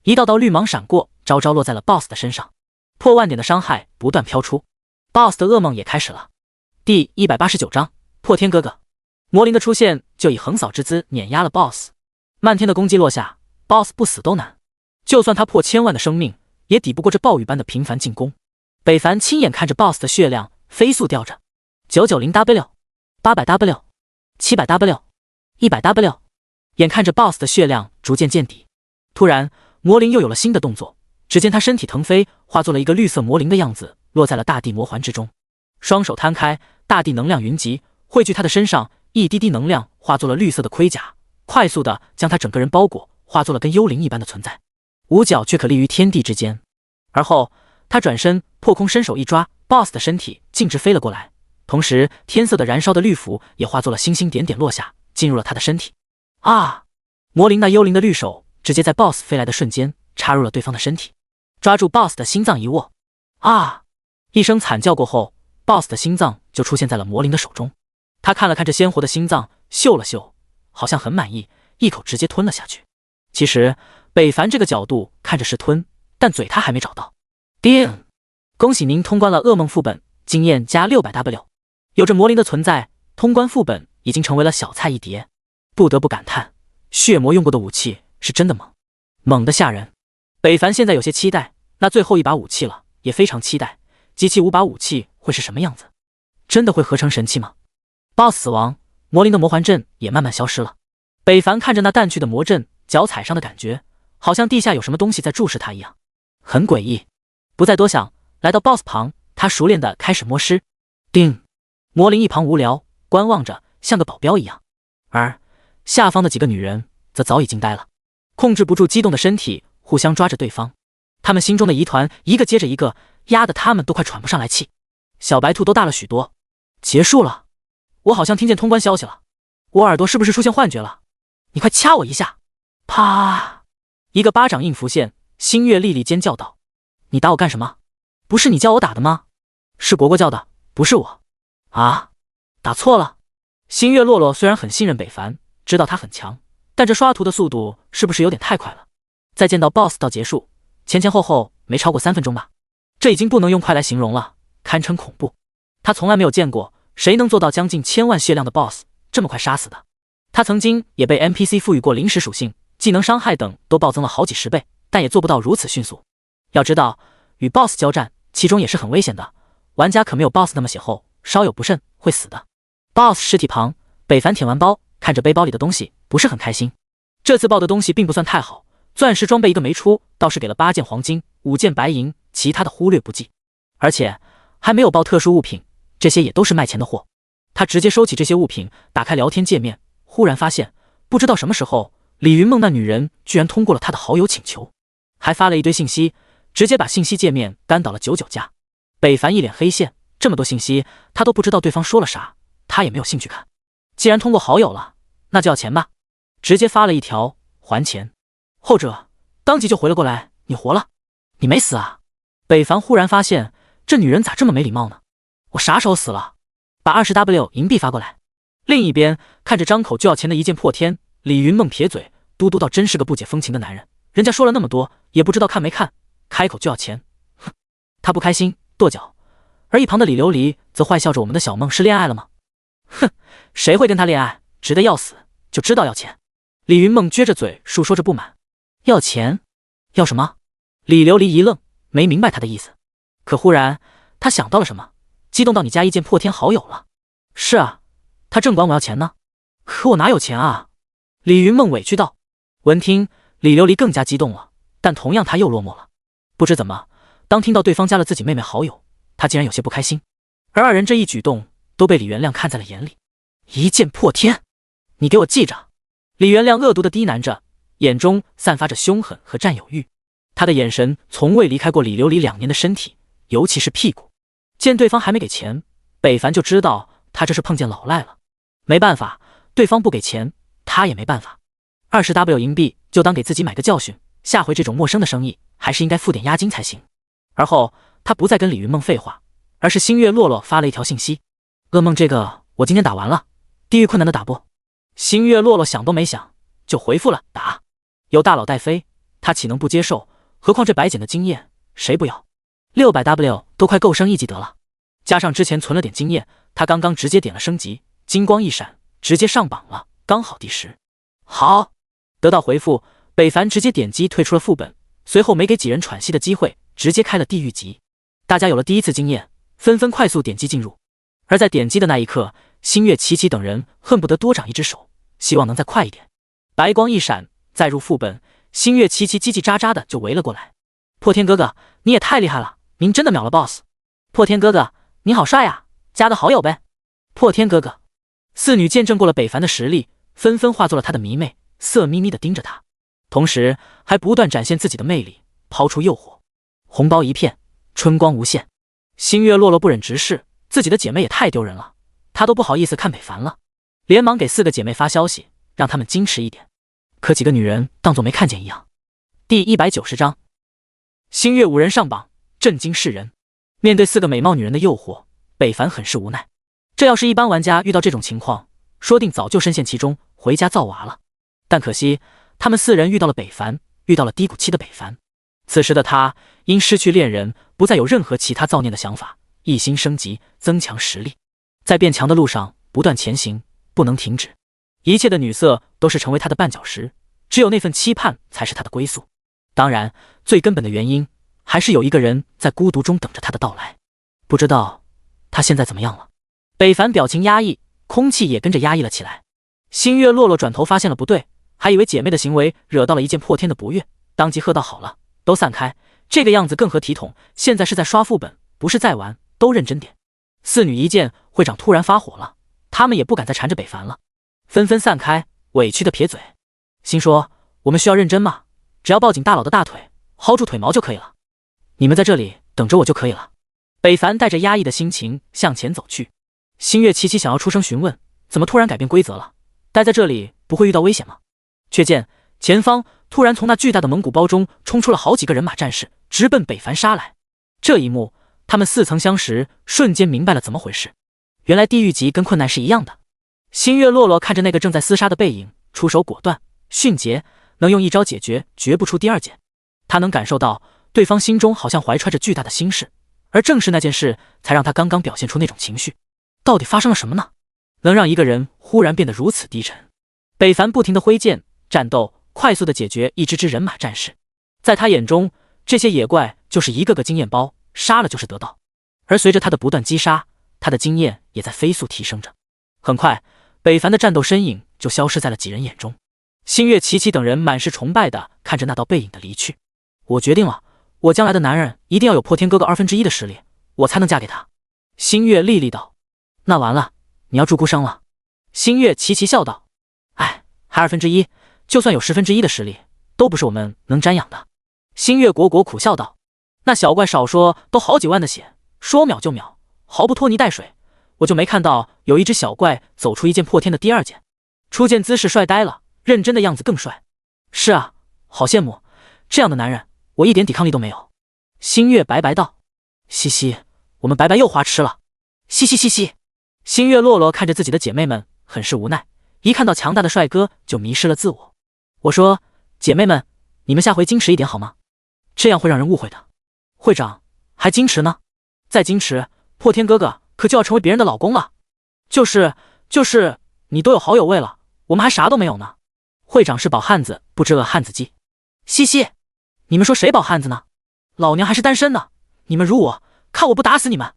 一道道绿芒闪过，招招落在了 BOSS 的身上，破万点的伤害不断飘出。BOSS 的噩梦也开始了。第189章，破天哥哥，魔灵的出现就以横扫之姿碾压了 BOSS， 漫天的攻击落下， BOSS 不死都难，就算他破千万的生命，也抵不过这暴雨般的频繁进攻。北凡亲眼看着 BOSS 的血量飞速掉着，990W、800W、700W、100W， 眼看着 BOSS 的血量逐渐见底，突然魔灵又有了新的动作，只见他身体腾飞，化作了一个绿色魔灵的样子，落在了大地魔环之中，双手摊开，大地能量云集汇聚他的身上，一滴滴能量化作了绿色的盔甲，快速的将他整个人包裹，化作了跟幽灵一般的存在，五角却可立于天地之间。而后他转身破空伸手一抓， BOSS 的身体径直飞了过来，同时天色的燃烧的绿符也化作了星星点点落下，进入了他的身体。啊！魔灵那幽灵的绿手直接在 BOSS 飞来的瞬间插入了对方的身体，抓住 BOSS 的心脏一握。啊！一声惨叫过后， BOSS 的心脏就出现在了魔灵的手中。他看了看这鲜活的心脏，嗅了嗅，好像很满意，一口直接吞了下去。其实北凡这个角度看着是吞，但嘴他还没找到。叮！恭喜您通关了噩梦副本，经验加 600W。 有着魔灵的存在，通关副本已经成为了小菜一碟。不得不感叹，血魔用过的武器是真的猛，猛得吓人。北凡现在有些期待那最后一把武器了，也非常期待集齐5把武器会是什么样子，真的会合成神器吗？ BOSS 死亡，魔灵的魔环阵也慢慢消失了。北凡看着那淡去的魔阵，脚踩上的感觉好像地下有什么东西在注视他一样，很诡异。不再多想，来到 BOSS 旁，他熟练的开始摸尸。叮！魔灵一旁无聊观望着，像个保镖一样，而下方的几个女人则早已惊呆了，控制不住激动的身体，互相抓着对方。他们心中的疑团一个接着一个，压得他们都快喘不上来气。小白兔都大了许多。结束了，我好像听见通关消息了，我耳朵是不是出现幻觉了？你快掐我一下！啪！一个巴掌印浮现，星月丽丽尖叫道：你打我干什么？不是你叫我打的吗？是国国叫的，不是我。啊，打错了。星月洛洛虽然很信任北凡，知道他很强，但这刷图的速度是不是有点太快了？再见到 BOSS 到结束，前前后后没超过3分钟吧？这已经不能用快来形容了，堪称恐怖。他从来没有见过谁能做到将近1000万血量的 BOSS 这么快杀死的。他曾经也被 NPC 赋予过临时属性，技能伤害等都暴增了好几十倍，但也做不到如此迅速。要知道，与 BOSS 交战，其中也是很危险的，玩家可没有 BOSS 那么血厚，稍有不慎会死的。BOSS 尸体旁，北凡舔完包，看着背包里的东西，不是很开心。这次爆的东西并不算太好，钻石装备一个没出，倒是给了8件黄金，5件白银，其他的忽略不计。而且还没有爆特殊物品，这些也都是卖钱的货。他直接收起这些物品，打开聊天界面，忽然发现，不知道什么时候，李云梦那女人居然通过了他的好友请求，还发了一堆信息，直接把信息界面干倒了99家。北凡一脸黑线，这么多信息，他都不知道对方说了啥，他也没有兴趣看。既然通过好友了，那就要钱吧。直接发了一条还钱，后者当即就回了过来：你活了？你没死啊？北凡忽然发现这女人咋这么没礼貌呢？我啥时候死了？把20W 银币发过来。另一边看着张口就要钱的一剑破天，李云梦撇嘴，嘟嘟道：真是个不解风情的男人，人家说了那么多，也不知道看没看，开口就要钱。哼！他不开心跺脚，而一旁的李琉璃则坏笑着：我们的小梦是恋爱了吗？哼，谁会跟他恋爱？值得要死，就知道要钱。李云梦撅着嘴述说着不满：要钱？要什么？李琉璃一愣，没明白他的意思。可忽然他想到了什么，激动到：你加一剑破天好友了？是啊，他正管我要钱呢。可我哪有钱啊？李云梦委屈道。闻听，李琉璃更加激动了，但同样他又落寞了。不知怎么，当听到对方加了自己妹妹好友，他竟然有些不开心。而二人这一举动都被李元亮看在了眼里。一剑破天，你给我记着！李元亮恶毒地低喃着，眼中散发着凶狠和占有欲。他的眼神从未离开过李琉璃2年的身体，尤其是屁股。见对方还没给钱，北凡就知道他这是碰见老赖了。没办法，对方不给钱，他也没办法。20W 银币就当给自己买个教训，下回这种陌生的生意还是应该付点押金才行。而后他不再跟李云梦废话，而是星月洛洛发了一条信息：噩梦这个我今天打完了，地狱困难的打不？星月洛洛想都没想就回复了：打。有大佬带飞，他岂能不接受？何况这白捡的经验谁不要？600W 都快够升1级得了，加上之前存了点经验，他刚刚直接点了升级，金光一闪，直接上榜了，刚好第10。好，得到回复，北凡直接点击退出了副本，随后没给几人喘息的机会，直接开了地狱级。大家有了第一次经验，纷纷快速点击进入。而在点击的那一刻，星月琪琪等人恨不得多长一只手，希望能再快一点。白光一闪，再入副本，星月琪琪叽叽喳喳的就围了过来。破天哥哥，你也太厉害了，您真的秒了 BOSS。破天哥哥，你好帅啊，加个好友呗。破天哥哥，四女见证过了北凡的实力，纷纷化作了他的迷妹，色眯眯的盯着他，同时还不断展现自己的魅力，抛出诱惑。红包一片，春光无限。星月落落不忍直视，自己的姐妹也太丢人了，她都不好意思看北凡了，连忙给4个姐妹发消息，让她们矜持一点。可几个女人当作没看见一样。第190章，星月5人上榜，震惊世人。面对4个美貌女人的诱惑，北凡很是无奈。这要是一般玩家遇到这种情况，说定早就深陷其中，回家造娃了。但可惜，他们4人遇到了北凡，遇到了低谷期的北凡。此时的他因失去恋人，不再有任何其他造孽的想法，一心升级，增强实力，在变强的路上不断前行，不能停止。一切的女色都是成为他的绊脚石，只有那份期盼才是他的归宿。当然，最根本的原因还是有一个人在孤独中等着他的到来。不知道他现在怎么样了？北凡表情压抑，空气也跟着压抑了起来。星月落落转头发现了不对，还以为姐妹的行为惹到了一件破天的不悦，当即喝道：“好了，都散开，这个样子更合体统。现在是在刷副本，不是在玩，都认真点。”4女一见会长突然发火了，她们也不敢再缠着北凡了，纷纷散开，委屈的撇嘴，心说：“我们需要认真吗？只要抱紧大佬的大腿，薅住腿毛就可以了。你们在这里等着我就可以了。”北凡带着压抑的心情向前走去。星月琪琪想要出声询问，怎么突然改变规则了？待在这里不会遇到危险吗？却见前方突然从那巨大的蒙古包中冲出了好几个人马战士，直奔北凡杀来。这一幕，他们似曾相识，瞬间明白了怎么回事。原来地狱级跟困难是一样的。星月落落看着那个正在厮杀的背影，出手果断迅捷，能用一招解决，绝不出第二件。他能感受到对方心中好像怀揣着巨大的心事，而正是那件事才让他刚刚表现出那种情绪。到底发生了什么呢？能让一个人忽然变得如此低沉？北凡不停地挥剑战斗，快速地解决一支人马战士。在他眼中，这些野怪就是一个个经验包，杀了就是得到。而随着他的不断击杀，他的经验也在飞速提升着。很快，北凡的战斗身影就消失在了几人眼中。星月琪琪等人满是崇拜地看着那道背影的离去。我决定了，我将来的男人一定要有破天哥哥1/2的实力，我才能嫁给他。星月厉厉道。那完了，你要注孤生了。星月琪琪笑道。哎，还1/2，就算有1/10的实力，都不是我们能瞻仰的。星月果果苦笑道。那小怪少说都好几万的血，说秒就秒，毫不拖泥带水。我就没看到有一只小怪走出一件破天的第2件，出剑姿势帅呆了，认真的样子更帅。是啊，好羡慕，这样的男人我一点抵抗力都没有。星月白白道。嘻嘻，我们白白又花痴了。嘻嘻嘻嘻。星月落落看着自己的姐妹们，很是无奈，一看到强大的帅哥就迷失了自我。我说，姐妹们，你们下回矜持一点好吗？这样会让人误会的。会长，还矜持呢？再矜持，破天哥哥可就要成为别人的老公了。就是，你都有好友位了，我们还啥都没有呢。会长是饱汉子，不知饿汉子饥。嘻嘻，你们说谁饱汉子呢？老娘还是单身呢，你们辱我，看我不打死你们！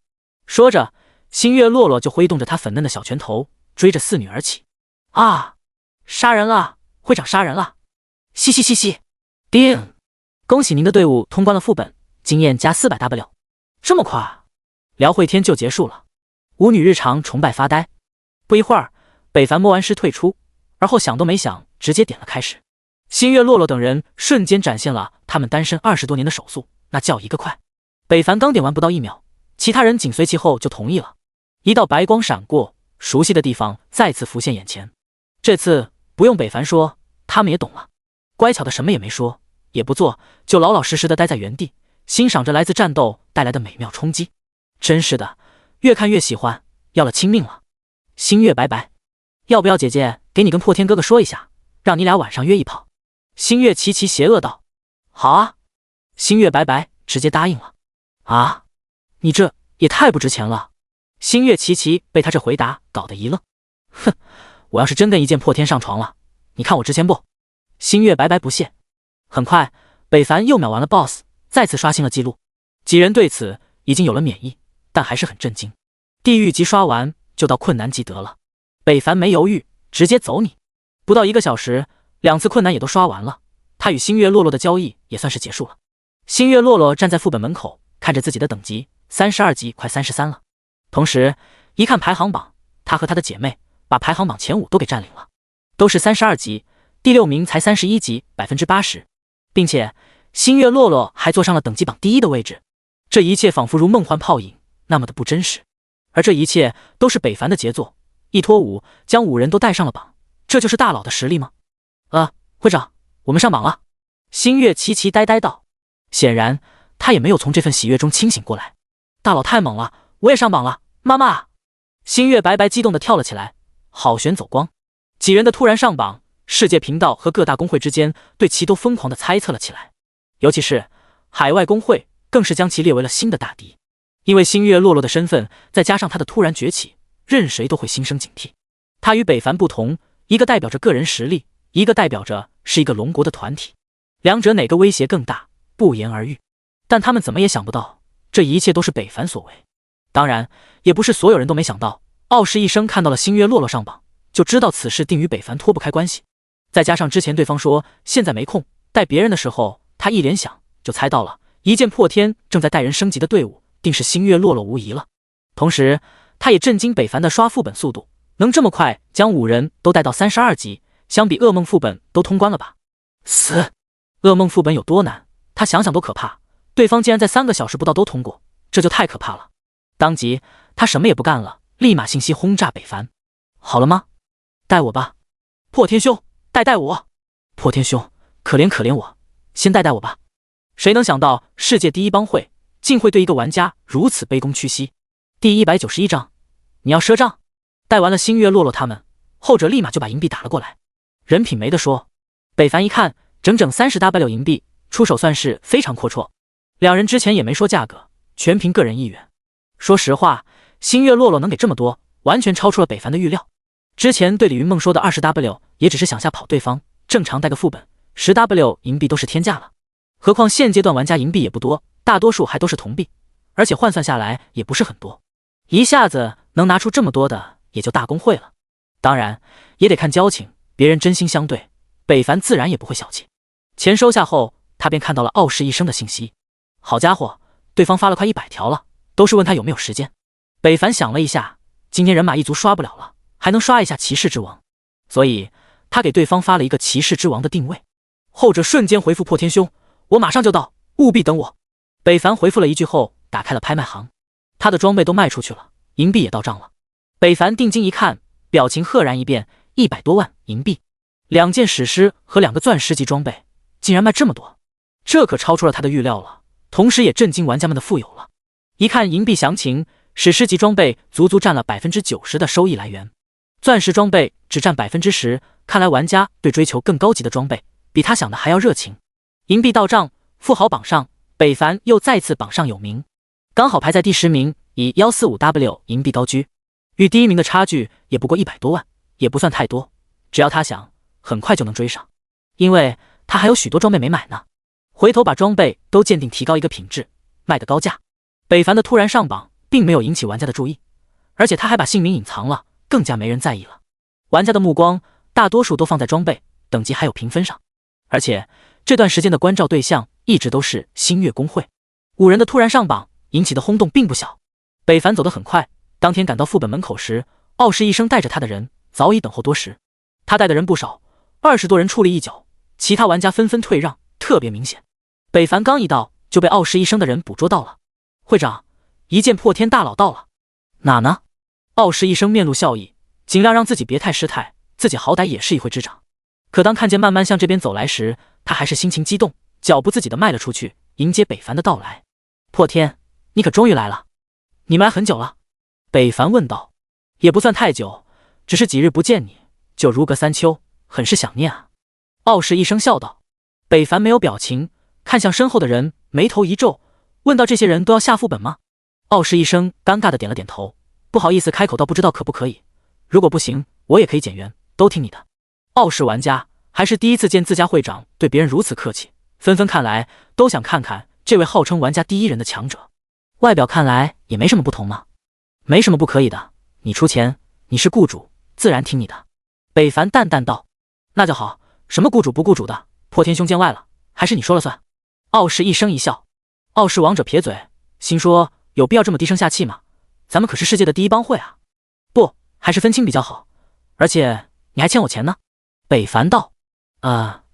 说着，星月落落就挥动着他粉嫩的小拳头，追着4女而起。啊！杀人了！会长杀人了！嘻嘻嘻嘻！叮！恭喜您的队伍通关了副本，经验加400W。这么快，聊会天就结束了。5女日常崇拜发呆。不一会儿，北凡摸完尸退出，而后想都没想，直接点了开始。星月落落等人瞬间展现了他们单身20多年的手速，那叫一个快。北凡刚点完不到1秒，其他人紧随其后就同意了。一道白光闪过，熟悉的地方再次浮现眼前。这次不用北凡说，他们也懂了。乖巧的什么也没说，也不做，就老老实实的待在原地，欣赏着来自战斗带来的美妙冲击。真是的，越看越喜欢，要了亲命了。星月白白，要不要姐姐给你跟破天哥哥说一下，让你俩晚上约一炮？星月琪琪邪恶道。好啊。星月白白直接答应了。啊，你这也太不值钱了。星月琪琪被他这回答搞得一愣。哼，我要是真跟一剑破天上床了，你看我值钱不？星月白白不屑。很快，北凡又秒完了 BOSS， 再次刷新了记录。几人对此已经有了免疫，但还是很震惊。地狱级刷完就到困难级得了。北凡没犹豫，直接走你。不到1个小时，2次困难也都刷完了，他与星月洛洛的交易也算是结束了。星月洛洛站在副本门口，看着自己的等级32级，快33了。同时一看排行榜，他和他的姐妹把排行榜前5都给占领了，都是32级，第6名才31级，80%，并且星月洛洛还坐上了等级榜第1的位置。这一切仿佛如梦幻泡影，那么的不真实。而这一切都是北凡的杰作，一拖5将5人都带上了榜，这就是大佬的实力吗？会长，我们上榜了。星月奇奇呆呆道，显然他也没有从这份喜悦中清醒过来。大佬太猛了，我也上榜了，妈妈！星月白白激动地跳了起来，好悬走光。几人的突然上榜，世界频道和各大公会之间对其都疯狂地猜测了起来，尤其是海外公会更是将其列为了新的大敌。因为星月洛洛的身份，再加上他的突然崛起，任谁都会心生警惕。他与北凡不同，一个代表着个人实力，一个代表着是一个龙国的团体，两者哪个威胁更大，不言而喻。但他们怎么也想不到，这一切都是北凡所为。当然，也不是所有人都没想到，傲视一生看到了星月洛洛上榜，就知道此事定与北凡脱不开关系。再加上之前对方说现在没空带别人的时候，他一联想就猜到了一剑破天正在带人升级的队伍定是星月洛洛无疑了。同时他也震惊北凡的刷副本速度，能这么快将5人都带到32级，相比噩梦副本都通关了吧。死！噩梦副本有多难，他想想都可怕，对方竟然在3个小时不到都通过，这就太可怕了。当即他什么也不干了，立马信息轰炸北凡。好了吗？带我吧。破天兄，带我。破天兄，可怜我，先带我吧。谁能想到世界第一帮会竟会对一个玩家如此卑躬屈膝。第191章，你要赊账。带完了星月洛洛他们，后者立马就把银币打了过来。人品没得说。北凡一看整整30W 银币，出手算是非常阔绰。两人之前也没说价格，全凭个人意愿。说实话，星月洛洛能给这么多，完全超出了北凡的预料。之前对李云梦说的20W 也只是想吓跑对方，正常带个副本10W 银币都是天价了。何况现阶段玩家银币也不多，大多数还都是铜币，而且换算下来也不是很多，一下子能拿出这么多的也就大公会了。当然也得看交情，别人真心相对，北凡自然也不会小气。钱收下后，他便看到了傲视一生的信息。好家伙，对方发了快100条了，都是问他有没有时间。北凡想了一下，今天人马一族刷不了了，还能刷一下骑士之王，所以他给对方发了一个骑士之王的定位。后者瞬间回复破天兄，我马上就到，务必等我。北凡回复了一句后，打开了拍卖行，他的装备都卖出去了，银币也到账了。北凡定睛一看，表情赫然一变，100多万银币，2件史诗和2个钻石级装备，竟然卖这么多，这可超出了他的预料了，同时也震惊玩家们的富有了。一看银币详情，史诗级装备足足占了 90% 的收益来源，钻石装备只占 10%， 看来玩家对追求更高级的装备比他想的还要热情。银币到账，富豪榜上北凡又再次榜上有名，刚好排在第10名，以 145W 银币高居，与第1名的差距也不过100多万，也不算太多，只要他想很快就能追上，因为他还有许多装备没买呢。回头把装备都鉴定提高一个品质，卖得高价。北凡的突然上榜并没有引起玩家的注意，而且他还把姓名隐藏了，更加没人在意了。玩家的目光大多数都放在装备、等级还有评分上，而且这段时间的关照对象一直都是星月公会。5人的突然上榜引起的轰动并不小。北凡走得很快，当天赶到副本门口时，傲视一生带着他的人早已等候多时。他带的人不少，20多人矗立一角，其他玩家纷纷退让，特别明显。北凡刚一到就被傲视一生的人捕捉到了。会长，一剑破天大佬到了。哪呢？傲视一生面露笑意，尽量让自己别太失态，自己好歹也是一会之长。可当看见慢慢向这边走来时，他还是心情激动，脚步自己的迈了出去，迎接北凡的到来。破天，你可终于来了。你们来很久了？北凡问道。也不算太久，只是几日不见你，就如隔3秋，很是想念啊。傲视一生笑道。北凡没有表情，看向身后的人，眉头一皱，问道：这些人都要下副本吗？傲视一生尴尬的点了点头，不好意思开口道：不知道可不可以，如果不行，我也可以减员，都听你的。傲视玩家还是第一次见自家会长对别人如此客气，纷纷看来都想看看这位号称玩家第一人的强者。外表看来也没什么不同嘛，没什么不可以的。你出钱，你是雇主，自然听你的。北凡淡淡道。那就好，什么雇主不雇主的，破天兄见外了，还是你说了算。傲视一声一笑。傲视王者撇嘴，心说有必要这么低声下气吗？咱们可是世界的第一帮会啊。不，还是分清比较好，而且你还欠我钱呢。北凡道。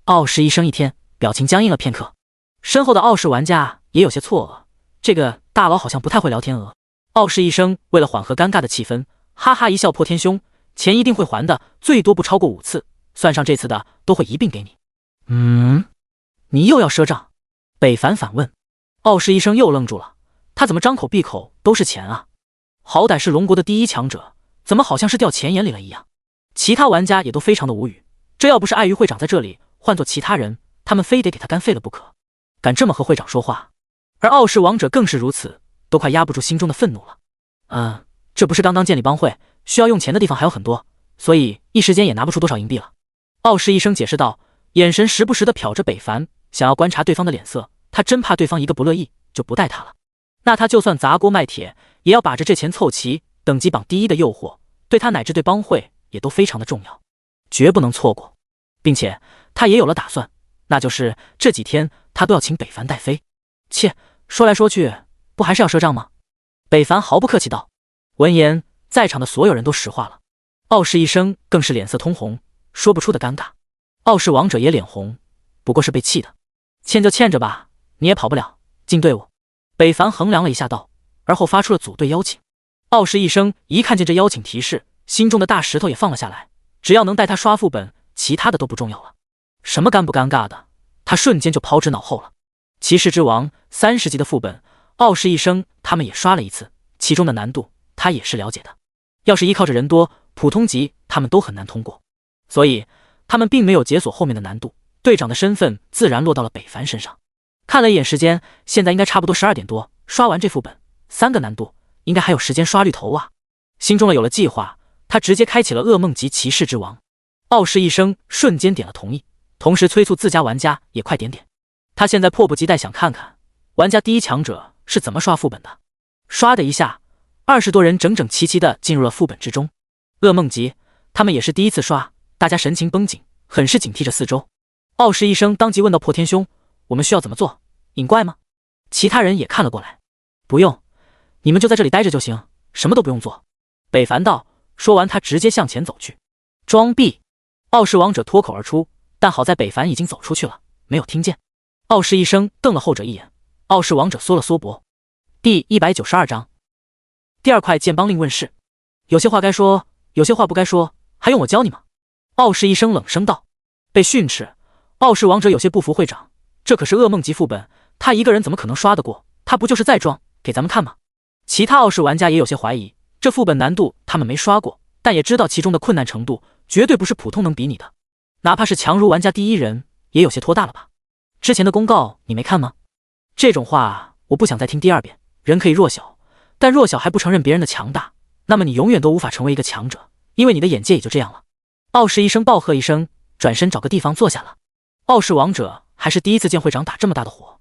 傲视一声一天，表情僵硬了片刻。身后的傲视玩家也有些错愕，这个大佬好像不太会聊天鹅。傲视一声为了缓和尴尬的气氛，哈哈一笑，破天兄，钱一定会还的，最多不超过5次，算上这次的都会一并给你。你又要赊账？北凡反问。傲视一声又愣住了，他怎么张口闭口都是钱啊？好歹是龙国的第一强者，怎么好像是掉钱眼里了一样？其他玩家也都非常的无语，这要不是碍于会长在这里，换做其他人，他们非得给他干废了不可。敢这么和会长说话？而傲视王者更是如此，都快压不住心中的愤怒了。这不是刚刚建立帮会，需要用钱的地方还有很多，所以一时间也拿不出多少银币了。傲视一声解释道，眼神时不时的瞟着北凡，想要观察对方的脸色，他真怕对方一个不乐意就不带他了。那他就算砸锅卖铁，也要把着这钱凑齐。等级榜第一的诱惑，对他乃至对帮会也都非常的重要，绝不能错过。并且他也有了打算，那就是这几天他都要请北凡带飞。切，说来说去，不还是要赊账吗？北凡毫不客气道。闻言，在场的所有人都石化了。傲视一声更是脸色通红，说不出的尴尬。傲视王者也脸红，不过是被气的。欠就欠着吧，你也跑不了，进队伍。北凡衡量了一下道，而后发出了组队邀请。傲视一声一看见这邀请提示，心中的大石头也放了下来，只要能带他刷副本，其他的都不重要了。什么尴不尴尬的，他瞬间就抛之脑后了。骑士之王30级的副本，傲视一声他们也刷了一次，其中的难度他也是了解的。要是依靠着人多，普通级他们都很难通过，所以他们并没有解锁后面的难度，队长的身份自然落到了北凡身上。看了一眼时间，现在应该差不多12点多，刷完这副本3个难度，应该还有时间刷绿头啊。心中有了计划，他直接开启了噩梦级骑士之王。傲视一声瞬间点了同意，同时催促自家玩家也快点点。他现在迫不及待想看看玩家第一强者是怎么刷副本的。刷的一下，20多人整整齐齐的进入了副本之中。噩梦级，他们也是第一次刷，大家神情绷紧，很是警惕着四周。傲视一声当即问道：破天兄，我们需要怎么做？引怪吗？其他人也看了过来。不用，你们就在这里待着就行，什么都不用做。北凡道。说完他直接向前走去。装逼！傲视王者脱口而出，但好在北凡已经走出去了，没有听见。傲视一声瞪了后者一眼，傲视王者缩了缩脖。第192章第2块剑帮令问世。有些话该说，有些话不该说，还用我教你吗？傲视一声冷声道。被训斥，傲视王者有些不服会长，这可是噩梦级副本，他一个人怎么可能刷得过？他不就是在装给咱们看吗？其他傲视玩家也有些怀疑，这副本难度他们没刷过，但也知道其中的困难程度绝对不是普通能比拟的，哪怕是强如玩家第一人也有些拖大了吧。之前的公告你没看吗？这种话我不想再听第2遍。人可以弱小，但弱小还不承认别人的强大，那么你永远都无法成为一个强者，因为你的眼界也就这样了。傲视一声暴喝一声，转身找个地方坐下了。傲视王者还是第一次见会长打这么大的火，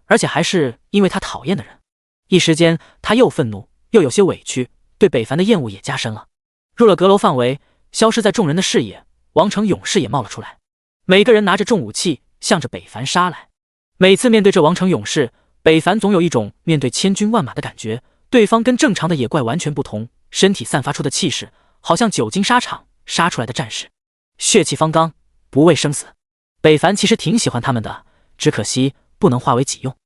而且还是因为他讨厌的人。一时间他又愤怒又有些委屈，对北凡的厌恶也加深了。入了阁楼范围，消失在众人的视野，王城勇士也冒了出来，每个人拿着重武器向着北凡杀来。每次面对这王城勇士，北凡总有一种面对千军万马的感觉，对方跟正常的野怪完全不同，身体散发出的气势好像久经沙场杀出来的战士，血气方刚，不畏生死。北凡其实挺喜欢他们的，只可惜不能化为己用，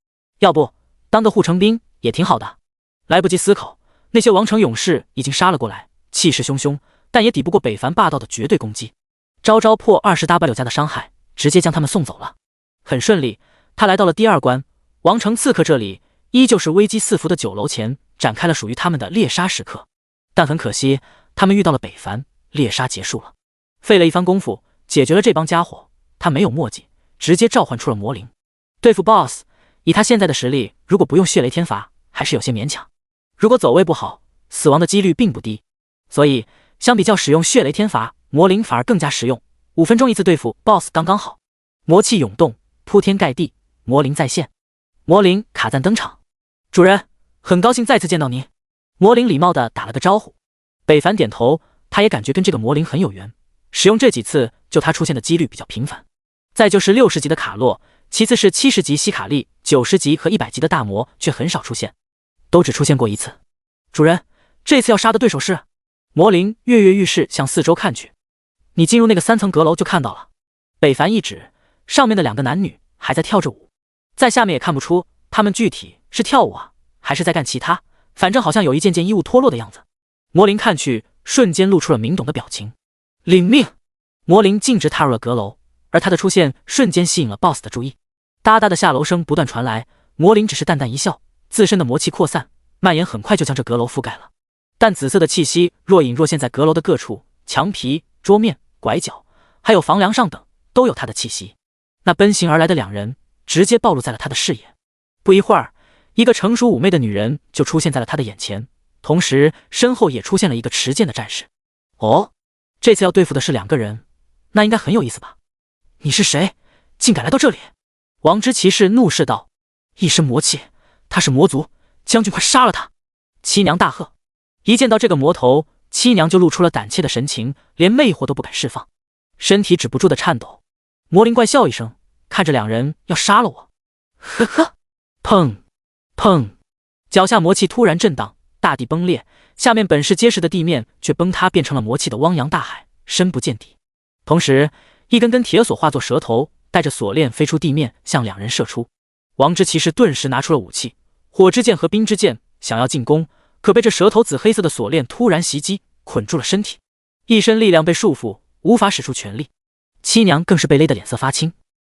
要不当个护城兵也挺好的。来不及思考，那些王城勇士已经杀了过来，气势汹汹，但也抵不过北凡霸道的绝对攻击。招招破20W加的伤害，直接将他们送走了。很顺利，他来到了第2关。王城刺客这里依旧是危机四伏的酒楼前，展开了属于他们的猎杀时刻。但很可惜，他们遇到了北凡，猎杀结束了。费了一番功夫，解决了这帮家伙，他没有墨迹，直接召唤出了魔灵。对付 BOSS， 以他现在的实力，如果不用血雷天罚，还是有些勉强。如果走位不好，死亡的几率并不低。所以相比较使用血雷天罚，魔灵反而更加实用，5分钟一次对付 BOSS 刚刚好。魔气涌动，铺天盖地，魔灵再现。魔灵卡赞登场，主人，很高兴再次见到您。魔灵礼貌地打了个招呼。北凡点头，他也感觉跟这个魔灵很有缘，使用这几次就他出现的几率比较频繁。再就是60级的卡洛，其次是70级希卡利，90级和100级的大魔却很少出现，都只出现过一次。主人，这次要杀的对手是？魔灵跃跃欲试，向四周看去。你进入那个3层阁楼就看到了。北凡一指，上面的2个男女还在跳着舞，在下面也看不出他们具体是跳舞啊，还是在干其他，反正好像有一件件衣物脱落的样子。魔灵看去，瞬间露出了明懂的表情。领命！魔灵径直踏入了阁楼，而他的出现瞬间吸引了 BOSS 的注意。哒哒的下楼声不断传来，魔灵只是淡淡一笑，自身的魔气扩散，蔓延很快就将这阁楼覆盖了。但紫色的气息若隐若现，在阁楼的各处，墙皮、桌面、拐角，还有房梁上等，都有他的气息。那奔行而来的2人直接暴露在了他的视野。不一会儿，一个成熟妩媚的女人就出现在了他的眼前，同时身后也出现了一个持剑的战士。哦，这次要对付的是2个人，那应该很有意思吧？你是谁？竟敢来到这里！王之骑士怒视道，一身魔气，他是魔族，将军快杀了他！七娘大喝。一见到这个魔头，七娘就露出了胆怯的神情，连魅惑都不敢释放，身体止不住的颤抖。魔灵怪笑一声，看着2人要杀了我，呵呵。砰砰，脚下魔气突然震荡，大地崩裂，下面本是结实的地面却崩塌，变成了魔气的汪洋大海，深不见底。同时，一根根铁索化作蛇头，带着锁链飞出地面，向2人射出。王之骑士顿时拿出了武器，火之剑和冰之剑，想要进攻，可被这蛇头紫黑色的锁链突然袭击，捆住了身体，一身力量被束缚，无法使出全力。七娘更是被勒得脸色发青。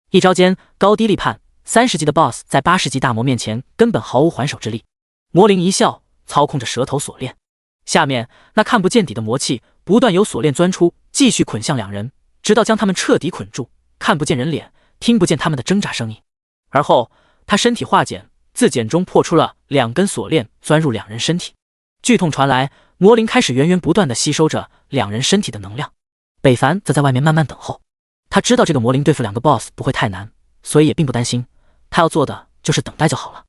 一招间高低立判，30级的 BOSS 在80级大魔面前根本毫无还手之力。魔灵一笑，操控着蛇头锁链，下面那看不见底的魔气不断由锁链钻出，继续捆向2人，直到将他们彻底捆住，看不见人脸，听不见他们的挣扎声音。而后他身体化茧，自茧中破出了2根锁链，钻入2人身体。剧痛传来，魔灵开始源源不断地吸收着2人身体的能量。北凡则在外面慢慢等候，他知道这个魔灵对付2个 BOSS 不会太难，所以也并不担心，他要做的就是等待就好了。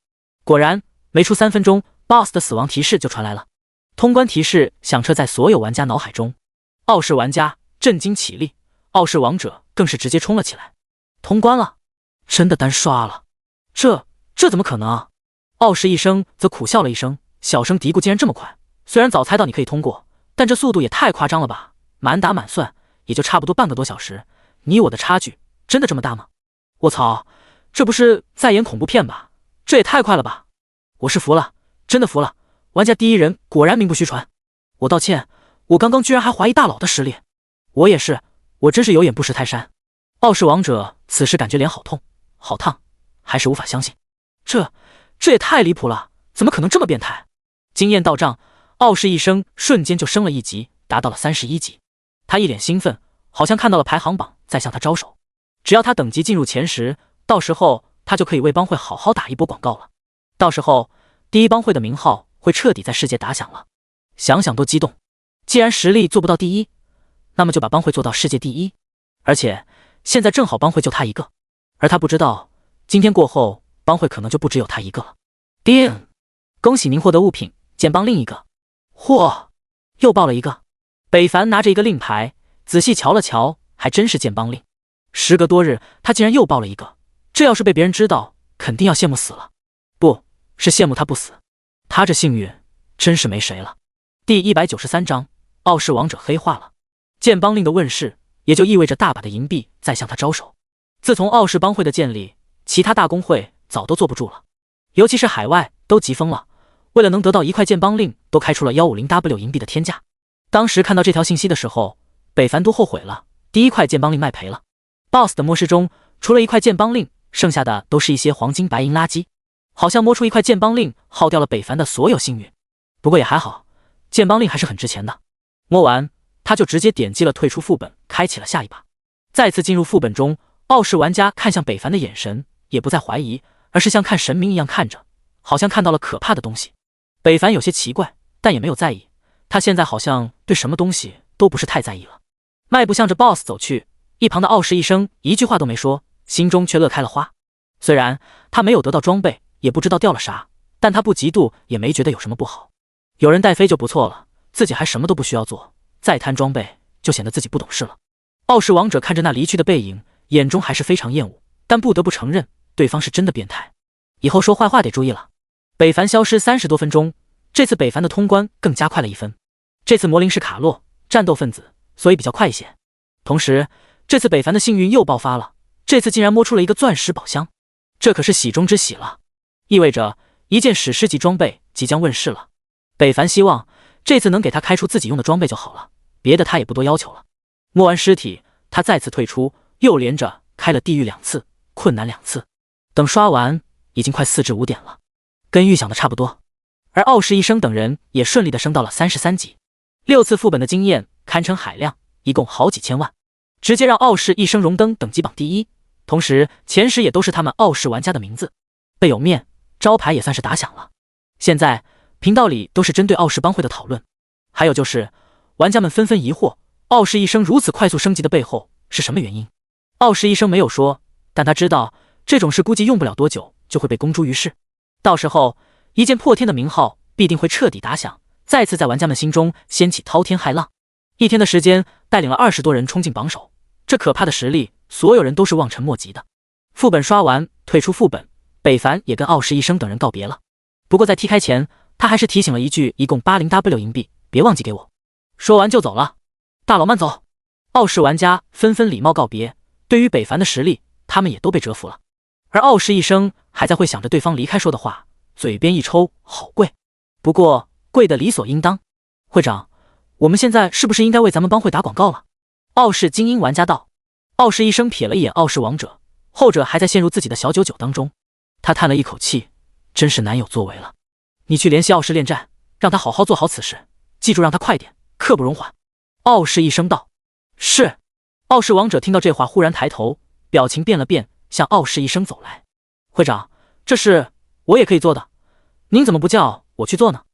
果然，没出3分钟 ，BOSS 的死亡提示就传来了。通关提示响彻在所有玩家脑海中，傲视玩家震惊起立，傲视王者更是直接冲了起来。通关了，真的单刷了，这怎么可能啊？傲视一生则苦笑了一声，小声嘀咕：竟然这么快！虽然早猜到你可以通过，但这速度也太夸张了吧？满打满算也就差不多半个多小时，你我的差距真的这么大吗？我操，这不是在演恐怖片吧？这也太快了吧！我是服了，真的服了，玩家第1人果然名不虚传。我道歉，我刚刚居然还怀疑大佬的实力。我也是，我真是有眼不识泰山。傲视王者此时感觉脸好痛好烫，还是无法相信，这也太离谱了，怎么可能这么变态？经验到账，傲视一生瞬间就升了1级，达到了31级。他一脸兴奋，好像看到了排行榜在向他招手。只要他等级进入前10，到时候他就可以为帮会好好打一波广告了。到时候第1帮会的名号会彻底在世界打响了，想想都激动。既然实力做不到第1，那么就把帮会做到世界第1。而且现在正好帮会就他一个，而他不知道，今天过后帮会可能就不只有他一个了。叮！恭喜您获得物品剑帮另一个。嚯，又爆了一个。北凡拿着一个令牌，仔细瞧了瞧，还真是剑帮令。时隔多日，他竟然又爆了一个，这要是被别人知道，肯定要羡慕死了。不是羡慕他不死，他这幸运真是没谁了。第193章，傲视王者黑化了。剑帮令的问世，也就意味着大把的银币在向他招手。自从傲视帮会的建立，其他大公会早都坐不住了，尤其是海外都急疯了，为了能得到1块剑帮令，都开出了150W 银币的天价。当时看到这条信息的时候，北凡都后悔了，第1块剑帮令卖赔了。BOSS 的摸尸中，除了1块剑帮令，剩下的都是一些黄金白银垃圾，好像摸出1块剑帮令耗掉了北凡的所有幸运。不过也还好，剑帮令还是很值钱的。摸完，他就直接点击了退出副本，开启了下一把。再次进入副本中，傲视玩家看向北凡的眼神也不再怀疑，而是像看神明一样看着，好像看到了可怕的东西。北凡有些奇怪，但也没有在意，他现在好像对什么东西都不是太在意了，迈步向着 BOSS 走去。一旁的傲视一生一句话都没说，心中却乐开了花。虽然他没有得到装备，也不知道掉了啥，但他不嫉妒，也没觉得有什么不好。有人带飞就不错了，自己还什么都不需要做，再贪装备就显得自己不懂事了。傲视王者看着那离去的背影，眼中还是非常厌恶，但不得不承认，对方是真的变态。以后说坏话得注意了。北凡消失30多分钟，这次北凡的通关更加快了1分。这次魔灵是卡洛，战斗分子，所以比较快一些。同时，这次北凡的幸运又爆发了，这次竟然摸出了一个钻石宝箱，这可是喜中之喜了，意味着一件史诗级装备即将问世了。北凡希望这次能给他开出自己用的装备就好了，别的他也不多要求了。摸完尸体，他再次退出，又连着开了地狱2次，困难2次。等刷完，已经快4至5点了，跟预想的差不多。而傲视一生等人也顺利的升到了33级，6次副本的经验堪称海量，一共好几千万，直接让傲视一生荣登等级榜第1。同时前10也都是他们傲视玩家的名字，被有面，招牌也算是打响了。现在频道里都是针对傲视帮会的讨论，还有就是玩家们纷纷疑惑，傲视一生如此快速升级的背后是什么原因。傲视一生没有说，但他知道这种事估计用不了多久就会被公诸于世，到时候一剑破天的名号必定会彻底打响，再次在玩家们心中掀起滔天骇浪。1天的时间带领了20多人冲进榜首，这可怕的实力所有人都是望尘莫及的。副本刷完，退出副本，北凡也跟傲视一生等人告别了。不过在踢开前，他还是提醒了一句，一共80W 银币，别忘记给我。说完就走了。大佬慢走。傲视玩家纷纷礼貌告别，对于北凡的实力，他们也都被折服了。而傲视一生还在会想着对方离开说的话，嘴边一抽，好贵，不过贵的理所应当。会长，我们现在是不是应该为咱们帮会打广告了？傲视精英玩家道。傲视一生瞥了一眼傲视王者，后者还在陷入自己的小九九当中，他叹了一口气，真是难有作为了。你去联系傲视恋战，让他好好做好此事，记住让他快点，刻不容缓。傲视一生道。是。傲视王者听到这话，忽然抬头，表情变了变，向傲视一生走来。会长，这事我也可以做的，您怎么不叫我去做呢？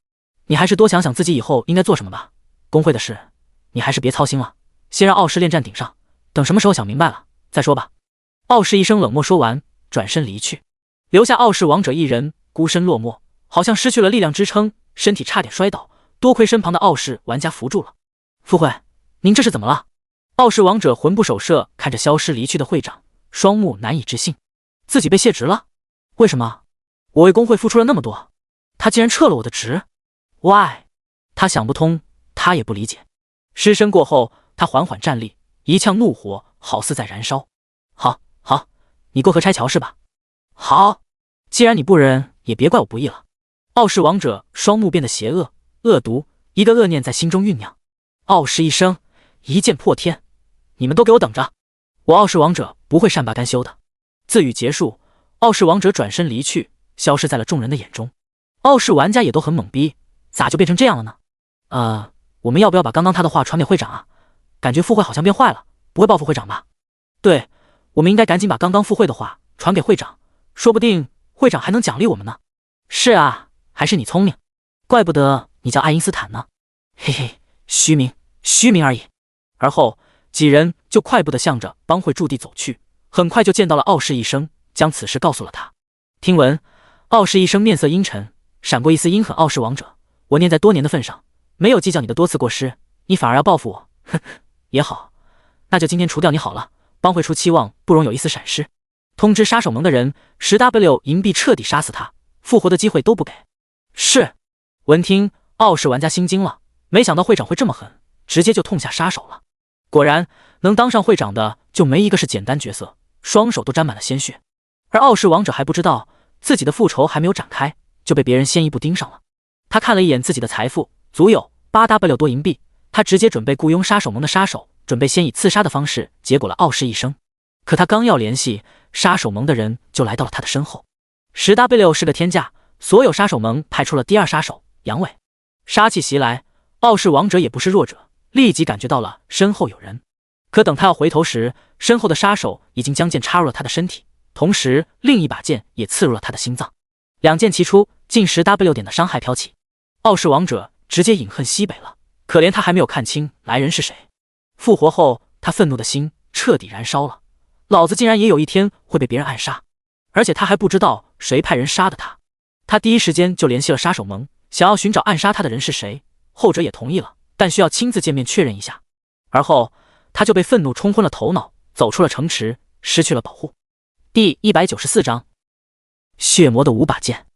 你还是多想想自己以后应该做什么吧。工会的事，你还是别操心了，先让傲视恋战顶上，等什么时候想明白了再说吧。傲视一生冷漠说完，转身离去，留下傲视王者一人孤身落寞，好像失去了力量支撑，身体差点摔倒，多亏身旁的傲视玩家扶住了。副会，您这是怎么了？傲视王者魂不守舍看着消失离去的会长，双目难以置信，自己被卸职了？为什么？我为工会付出了那么多，他竟然撤了我的职 ？Why？ 他想不通，他也不理解。失身过后，他缓缓站立，一腔怒火好似在燃烧。好，你过河拆桥是吧？好，既然你不仁，也别怪我不义了。傲视王者双目变得邪恶、恶毒，一个恶念在心中酝酿。傲视一生，一剑破天，你们都给我等着！我傲视王者不会善罢甘休的。自语结束，傲视王者转身离去，消失在了众人的眼中。傲视玩家也都很懵逼，咋就变成这样了呢？我们要不要把刚刚他的话传给会长啊？感觉副会好像变坏了，不会报复会长吧？对，我们应该赶紧把刚刚副会的话传给会长，说不定会长还能奖励我们呢。是啊，还是你聪明，怪不得你叫爱因斯坦呢。嘿嘿，虚名而已。而后几人就快步地向着帮会驻地走去，很快就见到了傲视一生，将此事告诉了他。听闻，傲视一生面色阴沉，闪过一丝阴狠。傲视王者，我念在多年的份上，没有计较你的多次过失，你反而要报复我，哼，也好，那就今天除掉你好了。帮会出期望不容有一丝闪失，通知杀手盟的人10W 银币彻底杀死他，复活的机会都不给。是。闻听，傲视玩家心惊了，没想到会长会这么狠，直接就痛下杀手了。果然，能当上会长的就没一个是简单角色，双手都沾满了鲜血。而傲视王者还不知道自己的复仇还没有展开，就被别人先一步盯上了。他看了一眼自己的财富，足有8W 多银币，他直接准备雇佣杀手盟的杀手，准备先以刺杀的方式结果了傲视一生。可他刚要联系杀手盟的人，就来到了他的身后。10W 是个天价，所有杀手盟派出了第2杀手杨伟。杀气袭来，傲视王者也不是弱者，立即感觉到了身后有人。可等他要回头时，身后的杀手已经将剑插入了他的身体，同时另一把剑也刺入了他的心脏。2剑齐出，近10W 点的伤害飘起，傲视王者直接饮恨西北了，可怜他还没有看清来人是谁。复活后，他愤怒的心彻底燃烧了。老子竟然也有一天会被别人暗杀，而且他还不知道谁派人杀的他。他第一时间就联系了杀手盟，想要寻找暗杀他的人是谁。后者也同意了，但需要亲自见面确认一下。而后他就被愤怒冲昏了头脑，走出了城池，失去了保护。第194章血魔的5把剑。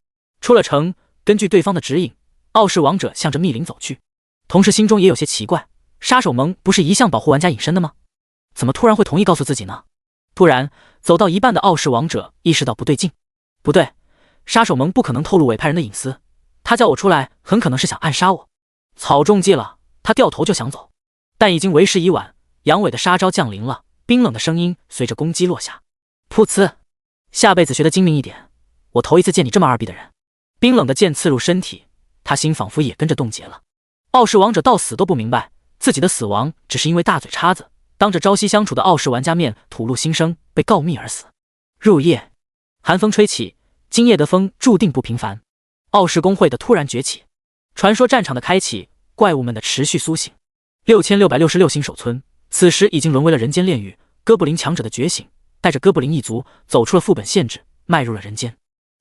出了城，根据对方的指引，傲视王者向着密林走去，同时心中也有些奇怪，杀手盟不是一向保护玩家隐身的吗？怎么突然会同意告诉自己呢？突然走到一半的傲视王者意识到不对劲，不对，杀手盟不可能透露委派人的隐私，他叫我出来很可能是想暗杀我。草中计了，他掉头就想走，但已经为时已晚，阳痿的杀招降临了，冰冷的声音随着攻击落下。噗呲，下辈子学得精明一点，我头一次见你这么二逼的人。冰冷的剑刺入身体，他心仿佛也跟着冻结了。傲视王者到死都不明白，自己的死亡只是因为大嘴叉子当着朝夕相处的傲视玩家面吐露心声，被告密而死。入夜，寒风吹起，今夜的风注定不平凡。傲视公会的突然崛起，传说战场的开启，怪物们的持续苏醒。6666新手村此时已经沦为了人间炼狱，哥布林强者的觉醒带着哥布林一族走出了副本限制，迈入了人间，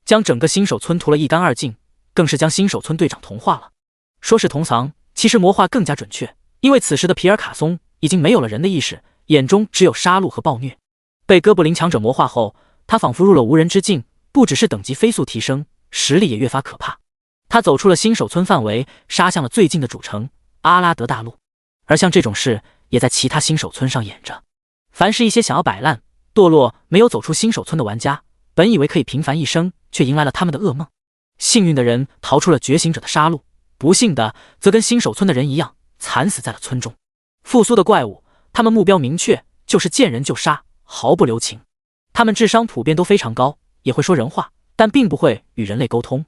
将整个新手村屠了一干二净，更是将新手村队长同化了。说是同藏，其实魔化更加准确，因为此时的皮尔卡松已经没有了人的意识，眼中只有杀戮和暴虐。被哥布林强者魔化后，他仿佛入了无人之境，不只是等级飞速提升，实力也越发可怕。他走出了新手村范围，杀向了最近的主城阿拉德大陆。而像这种事也在其他新手村上演着。凡是一些想要摆烂、堕落、没有走出新手村的玩家，本以为可以平凡一生，却迎来了他们的噩梦。幸运的人逃出了觉醒者的杀戮，不幸的则跟新手村的人一样，惨死在了村中。复苏的怪物，他们目标明确，就是见人就杀，毫不留情。他们智商普遍都非常高，也会说人话，但并不会与人类沟通，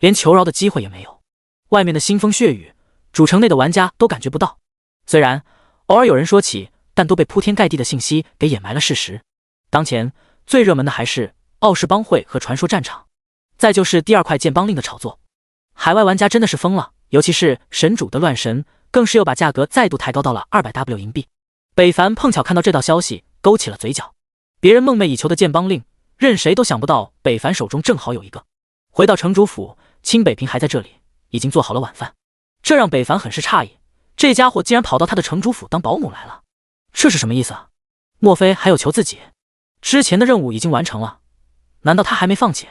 连求饶的机会也没有。外面的腥风血雨，主城内的玩家都感觉不到。虽然偶尔有人说起，但都被铺天盖地的信息给掩埋了事实。当前最热门的还是傲视帮会和传说战场，再就是第2块剑帮令的炒作。海外玩家真的是疯了，尤其是神主的乱神，更是又把价格再度抬高到了200W 银币。北凡碰巧看到这道消息，勾起了嘴角。别人梦寐以求的剑帮令，任谁都想不到北凡手中正好有一个。回到城主府，清北平还在这里，已经做好了晚饭，这让北凡很是诧异，这家伙竟然跑到他的城主府当保姆来了，这是什么意思啊？莫非还有求自己？之前的任务已经完成了，难道他还没放弃？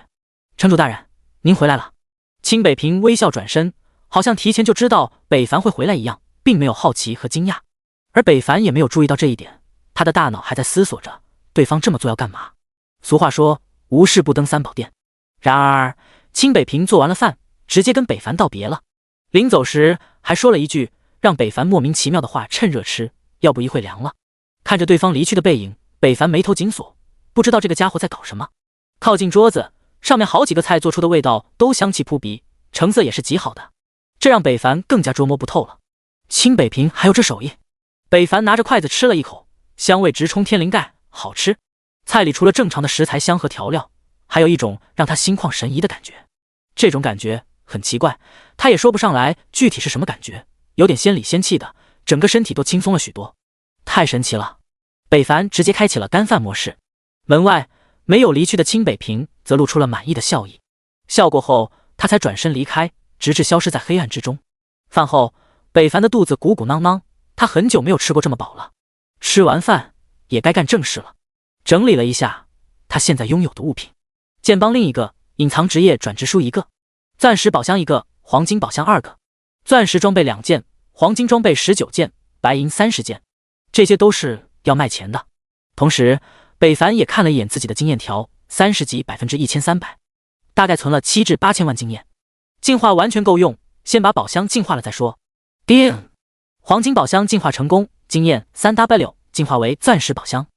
城主大人，您回来了。清北平微笑转身，好像提前就知道北凡会回来一样，并没有好奇和惊讶。而北凡也没有注意到这一点，他的大脑还在思索着对方这么做要干嘛。俗话说无事不登三宝殿。然而清北平做完了饭，直接跟北凡道别了。临走时还说了一句让北凡莫名其妙的话，趁热吃，要不一会凉了。看着对方离去的背影，北凡眉头紧锁，不知道这个家伙在搞什么。靠近桌子，上面好几个菜做出的味道都香气扑鼻，成色也是极好的，这让北凡更加捉摸不透了。清北平还有这手艺？北凡拿着筷子吃了一口，香味直冲天灵盖，好吃。菜里除了正常的食材香和调料，还有一种让他心旷神怡的感觉。这种感觉很奇怪，他也说不上来具体是什么感觉，有点仙里仙气的，整个身体都轻松了许多，太神奇了。北凡直接开启了干饭模式。门外没有离去的清北平则露出了满意的笑意，笑过后他才转身离开，直至消失在黑暗之中。饭后北凡的肚子鼓鼓囊囊，他很久没有吃过这么饱了。吃完饭也该干正事了。整理了一下他现在拥有的物品，剑帮另一个，隐藏职业转职书一个，钻石宝箱一个，黄金宝箱2个，钻石装备2件，黄金装备19件，白银30件，这些都是要卖钱的。同时北凡也看了一眼自己的经验条，30级1300%，大概存了7至8000万经验，进化完全够用，先把宝箱进化了再说。叮，黄金宝箱进化成功，经验3W，进化为钻石宝箱。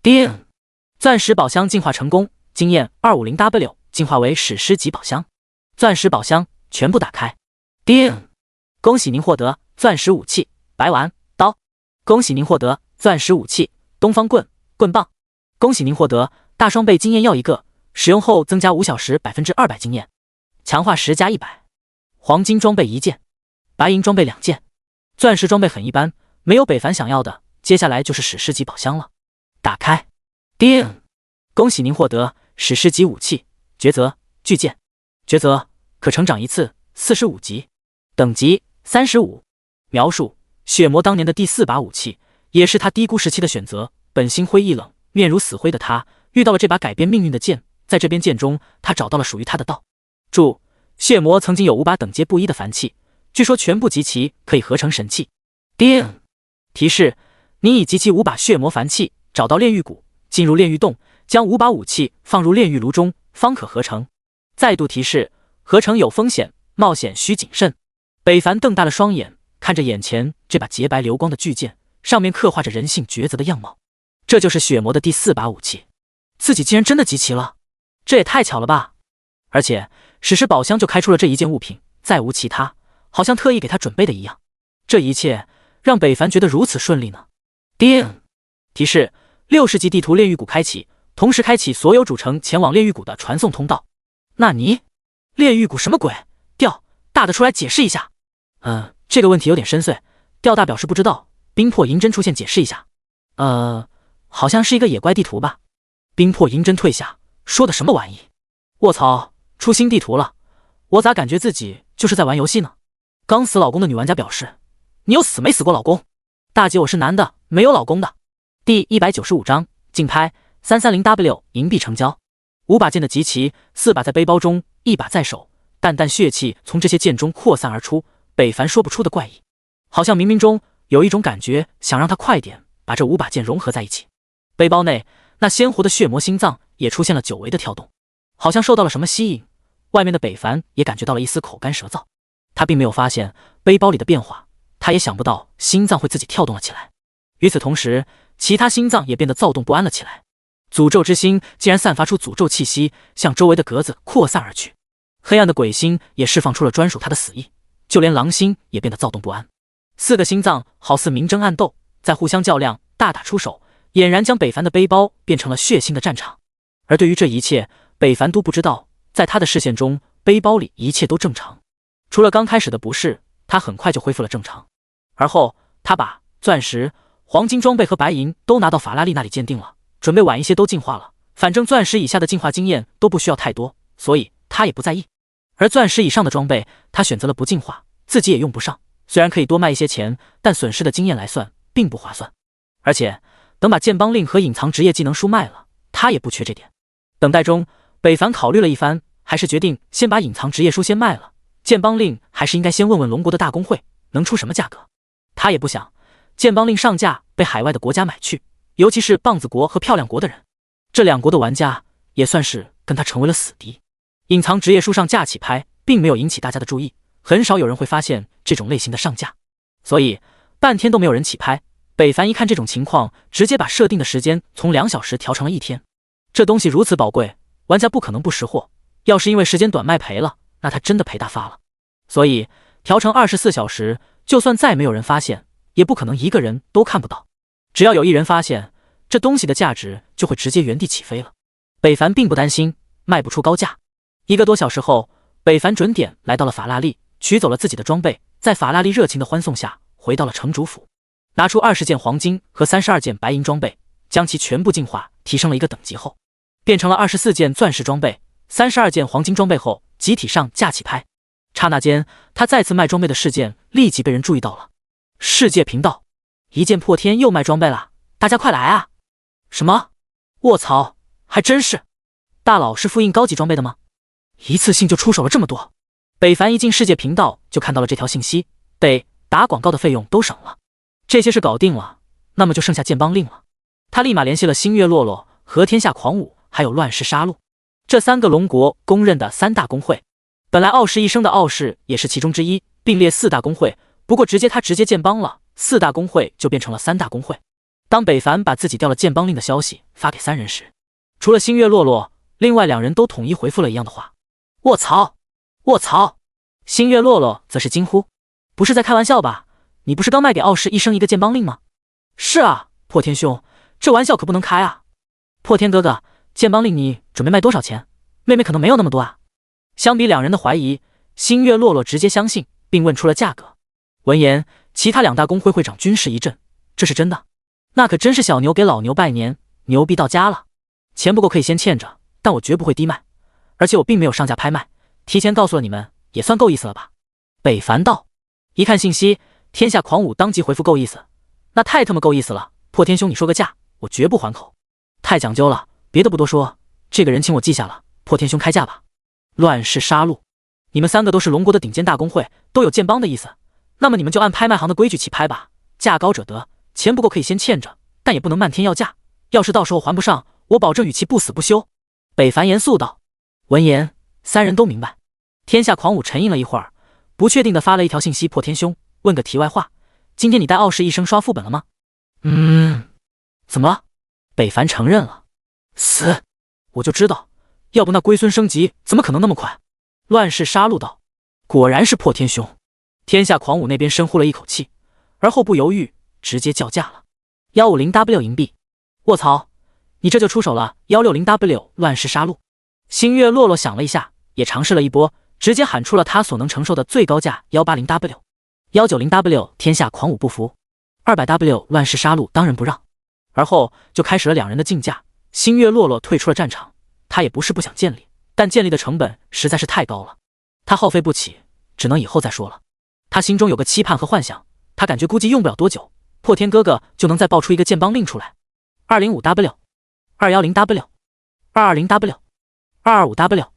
叮，钻石宝箱进化成功，经验250W，进化为史诗级宝箱。钻石宝箱全部打开。叮，恭喜您获得钻石武器白丸刀，恭喜您获得钻石武器东方棍棍棒，恭喜您获得大双倍经验药1个，使用后增加5小时200%经验，强化10加100。黄金装备1件，白银装备2件，钻石装备很一般，没有北凡想要的，接下来就是史诗级宝箱了。打开，叮！恭喜您获得史诗级武器抉择巨剑，抉择可成长1次，45级，等级35。描述：血魔当年的第4把武器，也是他低谷时期的选择。本心灰意冷，面如死灰的他，遇到了这把改变命运的剑，在这边剑中，他找到了属于他的道。注：血魔曾经有5把等阶不一的凡器，据说全部集齐可以合成神器。叮！提示：你已集齐5把血魔凡器，找到炼狱谷，进入炼狱洞，将5把武器放入炼狱炉中，方可合成。再度提示：合成有风险，冒险需谨慎。北凡瞪大了双眼，看着眼前这把洁白流光的巨剑，上面刻画着人性抉择的样貌。这就是血魔的第4把武器，自己竟然真的集齐了，这也太巧了吧！而且史诗宝箱就开出了这一件物品，再无其他，好像特意给他准备的一样。这一切让北凡觉得如此顺利呢。叮！提示：60级地图炼狱谷开启，同时开启所有主城前往炼狱谷的传送通道。纳尼？炼狱谷什么鬼？调大的出来解释一下。这个问题有点深邃，调大表示不知道。冰魄银针出现解释一下。好像是一个野怪地图吧。冰魄银针退下，说的什么玩意？卧槽，出新地图了，我咋感觉自己就是在玩游戏呢？刚死老公的女玩家表示，你有死没死过老公？大姐，我是男的，没有老公的。第195章竞拍 330W 银币成交。5把剑的集齐，4把在背包中，1把在手，淡淡血气从这些剑中扩散而出，北凡说不出的怪异，好像冥冥中有一种感觉想让他快点把这5把剑融合在一起。背包内那鲜活的血魔心脏也出现了久违的跳动，好像受到了什么吸引。外面的北凡也感觉到了一丝口干舌燥，他并没有发现背包里的变化，他也想不到心脏会自己跳动了起来。与此同时，其他心脏也变得躁动不安了起来。诅咒之心竟然散发出诅咒气息，向周围的格子扩散而去。黑暗的鬼心也释放出了专属他的死意，就连狼心也变得躁动不安。4个心脏好似明争暗斗，在互相较量，大打出手，俨然将北凡的背包变成了血腥的战场。而对于这一切，北凡都不知道，在他的视线中，背包里一切都正常，除了刚开始的不适，他很快就恢复了正常。而后，他把钻石、黄金装备和白银都拿到法拉利那里鉴定了，准备晚一些都进化了。反正钻石以下的进化经验都不需要太多，所以他也不在意。而钻石以上的装备，他选择了不进化，自己也用不上。虽然可以多卖一些钱，但损失的经验来算，并不划算。而且，等把剑邦令和隐藏职业技能书卖了，他也不缺这点。等待中，北凡考虑了一番，还是决定先把隐藏职业书先卖了。剑邦令还是应该先问问龙国的大公会能出什么价格。他也不想剑邦令上架被海外的国家买去，尤其是棒子国和漂亮国的人，这2国的玩家也算是跟他成为了死敌。隐藏职业书上架起拍，并没有引起大家的注意，很少有人会发现这种类型的上架，所以半天都没有人起拍。北凡一看这种情况，直接把设定的时间从2小时调成了1天。这东西如此宝贵，玩家不可能不识货，要是因为时间短卖赔了，那他真的赔大发了。所以调成24小时，就算再没有人发现，也不可能一个人都看不到。只要有1人发现，这东西的价值就会直接原地起飞了。北凡并不担心卖不出高价。1个多小时后，北凡准点来到了法拉利，取走了自己的装备，在法拉利热情的欢送下，回到了城主府，拿出20件黄金和32件白银装备，将其全部进化提升了1个等级后，变成了24件钻石装备、32件黄金装备后，集体上架起拍。刹那间，他再次卖装备的事件立即被人注意到了。世界频道，一剑破天又卖装备了，大家快来啊！什么？卧槽，还真是！大佬是复印高级装备的吗？一次性就出手了这么多。北凡一进世界频道就看到了这条信息，得打广告的费用都省了。这些事搞定了，那么就剩下剑邦令了。他立马联系了星月洛洛和天下狂舞还有乱世杀戮这3个龙国公认的3大公会。本来傲视一生的傲视也是其中之一，并列4大公会，不过直接剑邦了，4大公会就变成了3大公会。当北凡把自己调了剑邦令的消息发给3人时，除了星月洛洛，另外2人都统一回复了一样的话。卧槽，卧槽！星月洛洛则是惊呼：不是在开玩笑吧？你不是刚卖给傲视一生1个剑邦令吗？是啊，破天兄，这玩笑可不能开啊！破天哥哥，剑邦令你准备卖多少钱？妹妹可能没有那么多啊。相比2人的怀疑，星月洛洛直接相信，并问出了价格。闻言，其他2大公会会长均是一震，这是真的？那可真是小牛给老牛拜年，牛逼到家了。钱不够可以先欠着，但我绝不会低卖，而且我并没有上架拍卖，提前告诉了你们，也算够意思了吧？北凡道。一看信息，天下狂舞当即回复够意思，那太他妈够意思了，破天兄你说个价，我绝不还口。太讲究了，别的不多说，这个人情我记下了，破天兄开价吧。乱世杀戮，你们3个都是龙国的顶尖大公会，都有建帮的意思，那么你们就按拍卖行的规矩起拍吧，价高者得，钱不够可以先欠着，但也不能漫天要价，要是到时候还不上，我保证语气不死不休。北凡严肃道。闻言，3人都明白。天下狂舞沉吟了一会儿，不确定的发了一条信息：破天兄，问个题外话，今天你带傲视一生刷副本了吗？怎么了？北凡承认了。死，我就知道，要不那龟孙升级怎么可能那么快？乱世杀戮道。果然是破天兄。天下狂舞那边深呼了一口气，而后不犹豫，直接叫价了。150W 银币。卧槽，你这就出手了 160W 乱世杀戮。星月洛洛想了一下，也尝试了一波，直接喊出了他所能承受的最高价 180W。190W 天下狂舞不服， 200W 乱世杀戮当仁不让。而后就开始了2人的竞价。星月洛洛退出了战场，他也不是不想建立，但建立的成本实在是太高了，他耗费不起，只能以后再说了。他心中有个期盼和幻想，他感觉估计用不了多久，破天哥哥就能再爆出一个建帮令出来。205W、210W、220W、225W、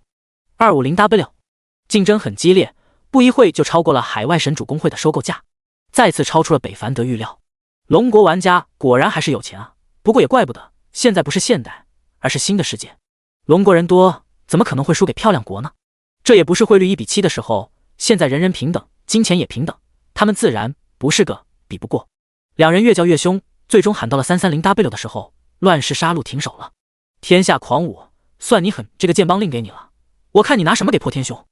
250W， 竞争很激烈，不一会就超过了海外神主公会的收购价，再次超出了北凡的预料。龙国玩家果然还是有钱啊，不过也怪不得，现在不是现代，而是新的世界，龙国人多，怎么可能会输给漂亮国呢？这也不是汇率1:7的时候，现在人人平等，金钱也平等，他们自然不是个比不过。2人越叫越凶，最终喊到了330W 的时候，乱世杀戮停手了。天下狂舞，算你狠，这个建帮令给你了，我看你拿什么给破天兄。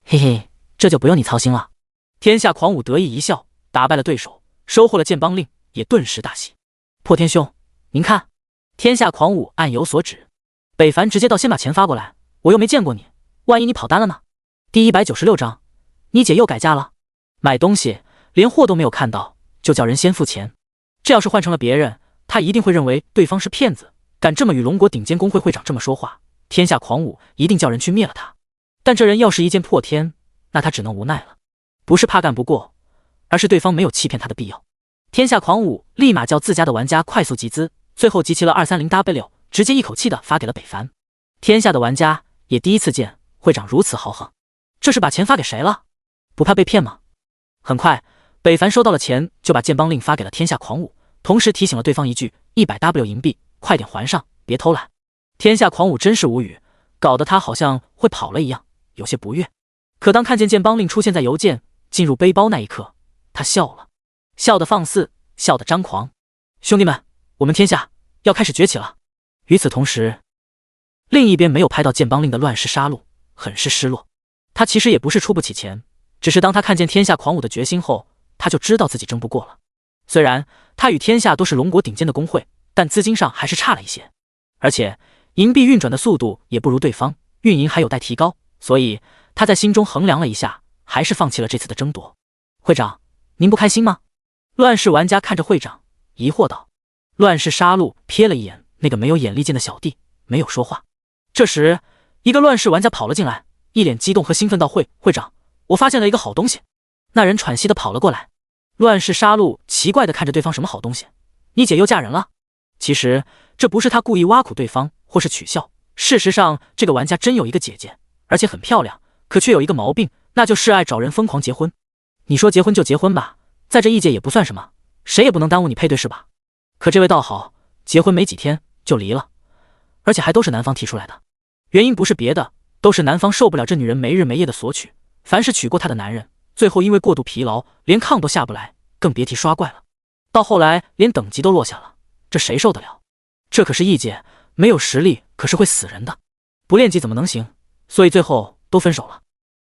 嘿嘿，这就不用你操心了。天下狂舞得意一笑，打败了对手，收获了建帮令，也顿时大喜。破天兄，您看。天下狂舞暗有所指，北凡直接道：先把钱发过来，我又没见过你，万一你跑单了呢？第196章，你姐又改价了。买东西连货都没有看到，就叫人先付钱，这要是换成了别人，他一定会认为对方是骗子，敢这么与龙国顶尖公会会长这么说话，天下狂舞一定叫人去灭了他。但这人要是一剑破天，那他只能无奈了，不是怕干不过，而是对方没有欺骗他的必要。天下狂舞立马叫自家的玩家快速集资，最后集齐了 230W， 直接一口气的发给了北凡。天下的玩家也第一次见会长如此豪横，这是把钱发给谁了？不怕被骗吗？很快，北凡收到了钱，就把建帮令发给了天下狂舞，同时提醒了对方一句：100W 银币，快点还上，别偷懒。天下狂舞真是无语，搞得他好像会跑了一样，有些不悦。可当看见建帮令出现在邮件进入背包那一刻，他笑了，笑得放肆，笑得张狂。兄弟们，我们天下要开始崛起了。与此同时，另一边没有拍到建帮令的乱世杀戮很是失落。他其实也不是出不起钱，只是当他看见天下狂舞的决心后，他就知道自己争不过了。虽然他与天下都是龙国顶尖的公会，但资金上还是差了一些，而且银币运转的速度也不如对方，运营还有待提高，所以他在心中衡量了一下，还是放弃了这次的争夺。会长，您不开心吗？乱世玩家看着会长疑惑道。乱世杀戮瞥了一眼那个没有眼力见的小弟，没有说话。这时一个乱世玩家跑了进来，一脸激动和兴奋道：会长，我发现了一个好东西。那人喘息的跑了过来。乱世杀戮奇怪的看着对方，什么好东西？你姐又嫁人了？其实这不是他故意挖苦对方或是取笑，事实上这个玩家真有一个姐姐，而且很漂亮，可却有一个毛病，那就是爱找人疯狂结婚。你说结婚就结婚吧，在这异界也不算什么，谁也不能耽误你配对是吧？可这位倒好，结婚没几天就离了，而且还都是男方提出来的。原因不是别的，都是男方受不了这女人没日没夜的索取，凡是娶过她的男人，最后因为过度疲劳，连炕都下不来，更别提刷怪了。到后来连等级都落下了，这谁受得了？这可是异界，没有实力可是会死人的，不练级怎么能行？所以最后都分手了。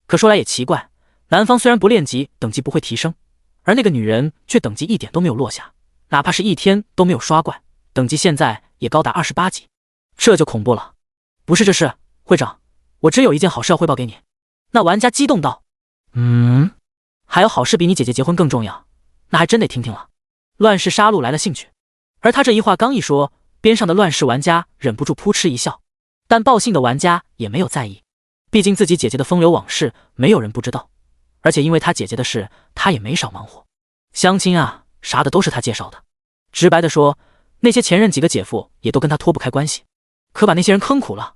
可说来也奇怪，男方虽然不练级，等级不会提升，而那个女人却等级一点都没有落下，哪怕是一天都没有刷怪，等级现在也高达28级，这就恐怖了。不是这事，会长，我真有一件好事要汇报给你。那玩家激动道：还有好事比你姐姐结婚更重要？那还真得听听了。乱世杀戮来了兴趣，而他这一话刚一说，边上的乱世玩家忍不住扑哧一笑，但报信的玩家也没有在意，毕竟自己姐姐的风流往事没有人不知道，而且因为他姐姐的事，他也没少忙活，相亲啊啥的都是他介绍的。直白的说，那些前任几个姐夫也都跟他脱不开关系，可把那些人坑苦了。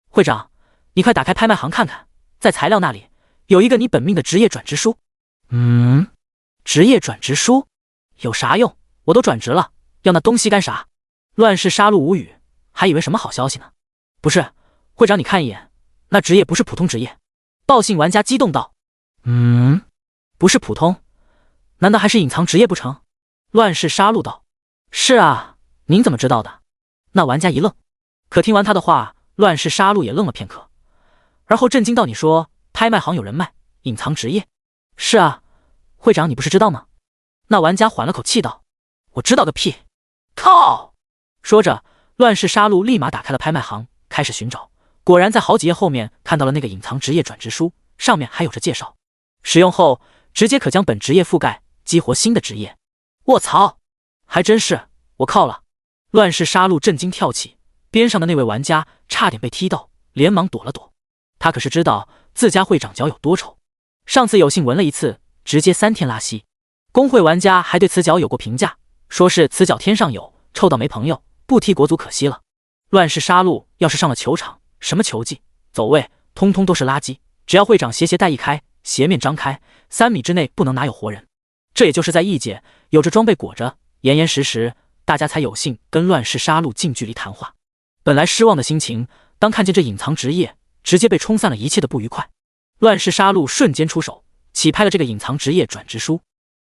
会长，你快打开拍卖行看看，在材料那里有一个你本命的职业转职书。职业转职书有啥用？我都转职了，要那东西干啥？乱世杀戮无语，还以为什么好消息呢。不是，会长你看一眼，那职业不是普通职业。报信玩家激动道。不是普通？难道还是隐藏职业不成？乱世杀戮道。是啊，您怎么知道的？那玩家一愣，可听完他的话，乱世杀戮也愣了片刻，而后震惊道：你说拍卖行有人卖隐藏职业？是啊，会长你不是知道吗？那玩家缓了口气道：我知道个屁！靠！说着，乱世杀戮立马打开了拍卖行，开始寻找，果然在好几页后面看到了那个隐藏职业转职书，上面还有着介绍，使用后直接可将本职业覆盖，激活新的职业。卧槽，还真是！我靠了！乱世杀戮震惊跳起，边上的那位玩家差点被踢到，连忙躲了躲。他可是知道自家会长脚有多臭，上次有幸闻了一次，直接3天拉稀。工会玩家还对此脚有过评价，说是此脚天上有，臭到没朋友，不踢国足可惜了。乱世杀戮要是上了球场，什么球技、走位，通通都是垃圾，只要会长鞋带一开，鞋面张开，3米之内不能哪有活人。这也就是在异界有着装备裹着，严严实实，大家才有幸跟乱世杀戮近距离谈话。本来失望的心情，当看见这隐藏职业，直接被冲散了一切的不愉快。乱世杀戮瞬间出手，起拍了这个隐藏职业转职书，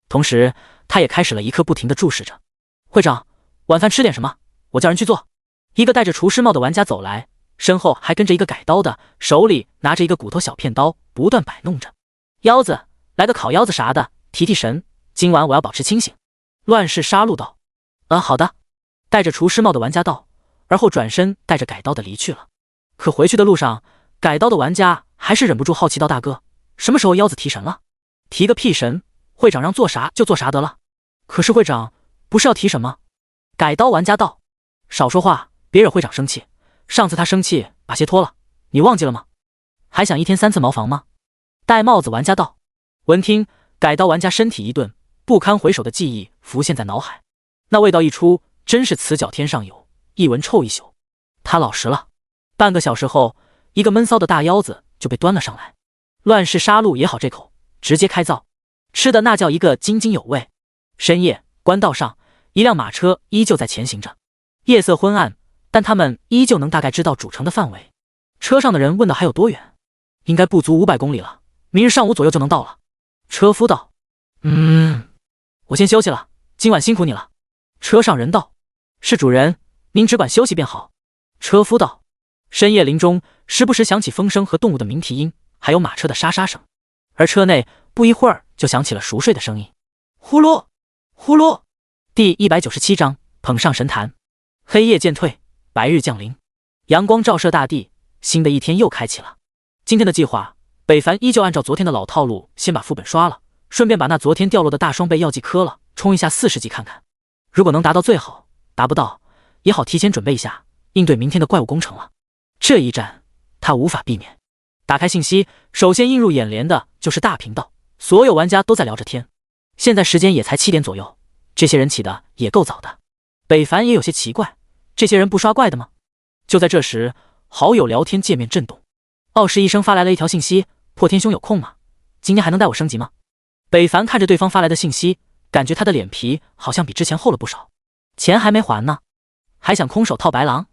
同时他也开始了一刻不停地注视着。会长，晚饭吃点什么？我叫人去做。一个戴着厨师帽的玩家走来，身后还跟着一个改刀的，手里拿着一个骨头小片刀，不断摆弄着。腰子，来个烤腰子啥的，提提神，今晚我要保持清醒。乱世杀戮道。好的。戴着厨师帽的玩家道，而后转身带着改刀的离去了。可回去的路上，改刀的玩家还是忍不住好奇道：大哥，什么时候腰子提神了？提个屁神，会长让做啥就做啥得了。可是会长不是要提神吗？改刀玩家道。少说话，别惹会长生气，上次他生气把鞋脱了，你忘记了吗？还想1天3次茅房吗？戴帽子玩家道。闻听，改刀玩家身体一顿，不堪回首的记忆浮现在脑海，那味道一出，真是此脚天上有，一闻臭一宿。他老实了。半个小时后，一个闷骚的大腰子就被端了上来。乱世杀戮也好这口，直接开灶，吃的那叫一个津津有味。深夜，官道上，一辆马车依旧在前行着，夜色昏暗，但他们依旧能大概知道主城的范围。车上的人问道：还有多远？应该不足500公里了，明日上午左右就能到了。车夫道：我先休息了，今晚辛苦你了。车上人道：是主人，您只管休息便好。车夫道：深夜林中时不时响起风声和动物的鸣啼音，还有马车的沙沙声，而车内不一会儿就响起了熟睡的声音。呼噜呼噜。第197章捧上神坛。黑夜渐退，白日降临，阳光照射大地，新的一天又开启了。今天的计划，北凡依旧按照昨天的老套路，先把副本刷了，顺便把那昨天掉落的大双倍药剂磕了，冲一下40级看看。如果能达到最好，达不到也好提前准备一下，应对明天的怪物工程了。这一战他无法避免。打开信息，首先映入眼帘的就是大频道，所有玩家都在聊着天。现在时间也才7点左右，这些人起的也够早的。北凡也有些奇怪，这些人不刷怪的吗？就在这时，好友聊天界面震动，傲视医生发来了一条信息：破天兄有空吗？今天还能带我升级吗？北凡看着对方发来的信息，感觉他的脸皮好像比之前厚了不少。钱还没还呢，还想空手套白狼？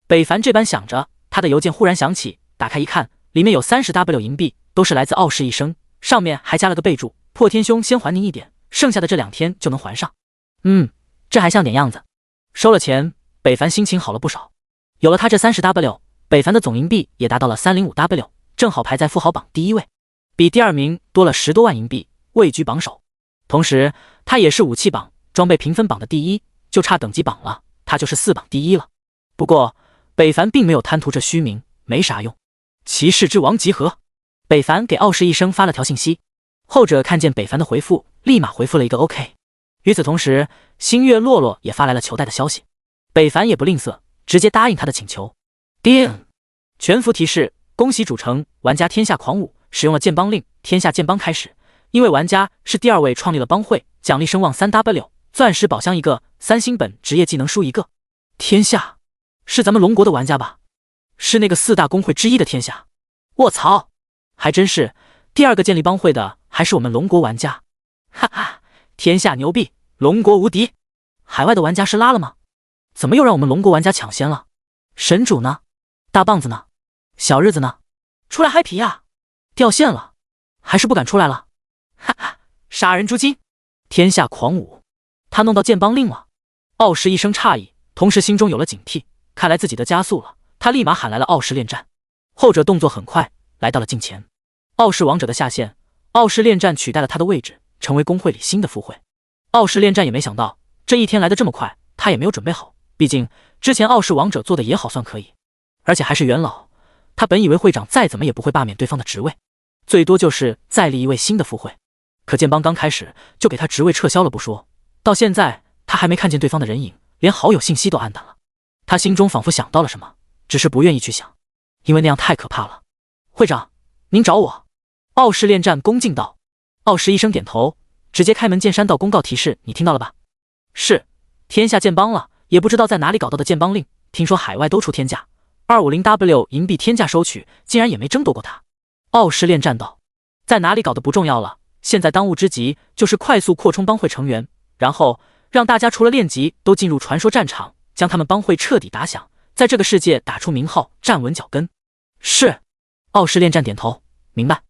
北凡这般想着，他的邮件忽然响起，打开一看，里面有30W 银币，都是来自傲视医生，上面还加了个备注：破天兄先还您一点，剩下的这2天就能还上。这还像点样子。收了钱，北凡心情好了不少。有了他这30W，北凡的总银币也达到了305W，正好排在富豪榜第1位，比第2名多了10多万银币，位居榜首。同时，他也是武器榜、装备评分榜的第1，就差等级榜了，他就是4榜第1了。不过，北凡并没有贪图这虚名，没啥用。骑士之王集合。北凡给傲视医生发了条信息，后者看见北凡的回复，立马回复了一个 OK。与此同时，星月洛洛也发来了求带的消息，北凡也不吝啬，直接答应他的请求。叮！全服提示：恭喜主城玩家天下狂舞使用了剑帮令，天下剑帮开始。因为玩家是第2位创立了帮会，奖励声望 3W， 钻石宝箱1个，3星本职业技能书1个。天下是咱们龙国的玩家吧？是那个4大公会之一的天下。卧槽，还真是，第2个建立帮会的还是我们龙国玩家。哈哈，天下牛逼，龙国无敌。海外的玩家是拉了吗？怎么又让我们龙国玩家抢先了？神主呢？大棒子呢？小日子呢？出来嗨皮呀！掉线了，还是不敢出来了？哈哈，杀人诛心！天下狂舞，他弄到剑帮令了。傲视一声诧异，同时心中有了警惕，看来自己的加速了。他立马喊来了傲视恋战，后者动作很快，来到了近前。傲视王者的下线，傲视恋战取代了他的位置，成为公会里新的副会。傲视恋战也没想到这一天来得这么快，他也没有准备好，毕竟之前傲视王者做的也好算可以，而且还是元老。他本以为会长再怎么也不会罢免对方的职位，最多就是再立一位新的副会。可剑帮刚开始就给他职位撤销了不说，到现在他还没看见对方的人影，连好友信息都暗淡了。他心中仿佛想到了什么，只是不愿意去想，因为那样太可怕了。会长，您找我。傲视恋战恭敬道。傲视一声点头，直接开门见山道公告提示，你听到了吧？是，天下剑帮了，也不知道在哪里搞到的剑帮令，听说海外都出天价，250W 银币天价收取，竟然也没争夺过他。傲视恋战道，在哪里搞的不重要了，现在当务之急就是快速扩充帮会成员，然后让大家除了练级都进入传说战场，将他们帮会彻底打响，在这个世界打出名号，站稳脚跟。是。傲视恋战点头，明白。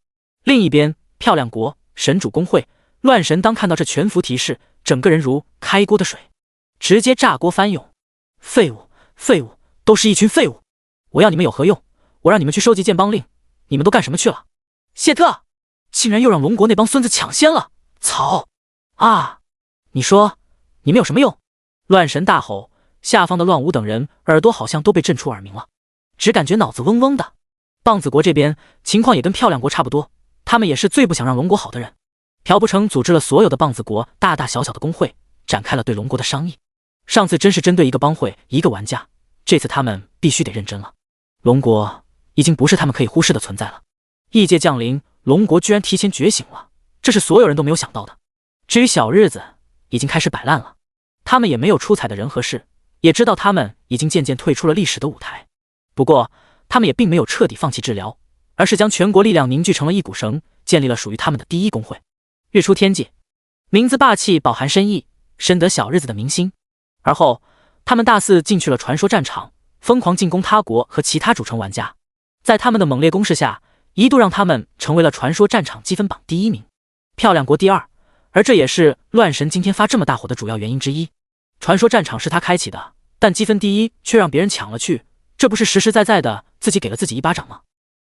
另一边，漂亮国神主公会乱神当看到这全服提示，整个人如开锅的水，直接炸锅翻涌。废物，废物，都是一群废物！我要你们有何用？我让你们去收集剑帮令，你们都干什么去了？谢特，竟然又让龙国那帮孙子抢先了！操啊！你说你们有什么用？乱神大吼，下方的乱舞等人耳朵好像都被震出耳鸣了，只感觉脑子嗡嗡的。棒子国这边情况也跟漂亮国差不多，他们也是最不想让龙国好的人。朴不成组织了所有的棒子国大大小小的工会，展开了对龙国的商议。上次真是针对一个帮会一个玩家，这次他们必须得认真了。龙国已经不是他们可以忽视的存在了。异界降临，龙国居然提前觉醒了，这是所有人都没有想到的。至于小日子，已经开始摆烂了。他们也没有出彩的人和事，也知道他们已经渐渐退出了历史的舞台。不过他们也并没有彻底放弃治疗，而是将全国力量凝聚成了一股绳，建立了属于他们的第一公会。月出天界，名字霸气，饱含深意，深得小日子的民心。而后他们大肆进去了传说战场，疯狂进攻他国和其他主城玩家。在他们的猛烈攻势下，一度让他们成为了传说战场积分榜第1名，漂亮国第2，而这也是乱神今天发这么大火的主要原因之一。传说战场是他开启的，但积分第1却让别人抢了去，这不是实实在在的自己给了自己一巴掌吗？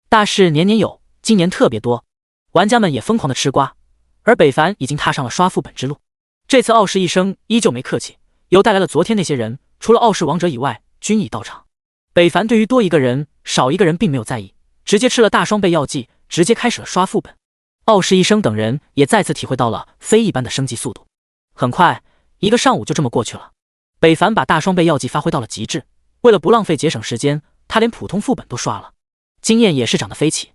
大事年年有，今年特别多，玩家们也疯狂的吃瓜，而北凡已经踏上了刷副本之路。这次傲视一生依旧没客气，又带来了昨天那些人，除了傲视王者以外，均已到场。北凡对于多一个人少一个人并没有在意，直接吃了大双倍药剂，直接开始了刷副本。傲视一生等人也再次体会到了非一般的升级速度。很快，一个上午就这么过去了。北凡把大双倍药剂发挥到了极致，为了不浪费节省时间，他连普通副本都刷了，经验也是涨得飞起。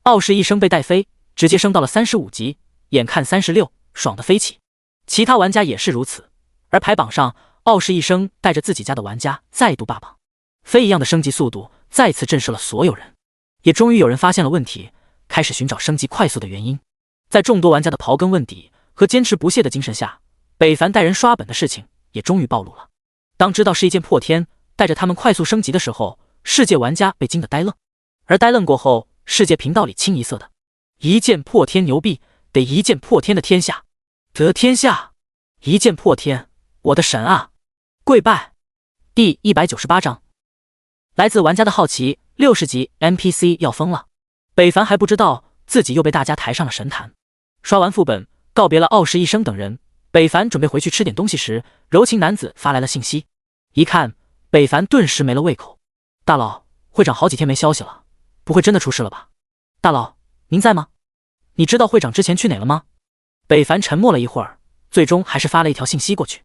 傲视一生被带飞，直接升到了35级，眼看36，爽得飞起。其他玩家也是如此，而排榜上，傲视一生带着自己家的玩家再度霸榜，飞一样的升级速度再次震慑了所有人。也终于有人发现了问题，开始寻找升级快速的原因。在众多玩家的刨根问底和坚持不懈的精神下，北凡带人刷本的事情也终于暴露了。当知道是一剑破天带着他们快速升级的时候，世界玩家被惊得呆愣。而呆愣过后，世界频道里清一色的一剑破天牛逼，得一剑破天的天下，得天下，一剑破天，我的神啊，跪拜。第198章，来自玩家的好奇，60级 NPC 要疯了。北凡还不知道自己又被大家抬上了神坛。刷完副本，告别了傲视一生等人，北凡准备回去吃点东西时，柔情男子发来了信息。一看，北凡顿时没了胃口。大佬，会长好几天没消息了，不会真的出事了吧？大佬，您在吗？你知道会长之前去哪了吗？北凡沉默了一会儿，最终还是发了一条信息过去：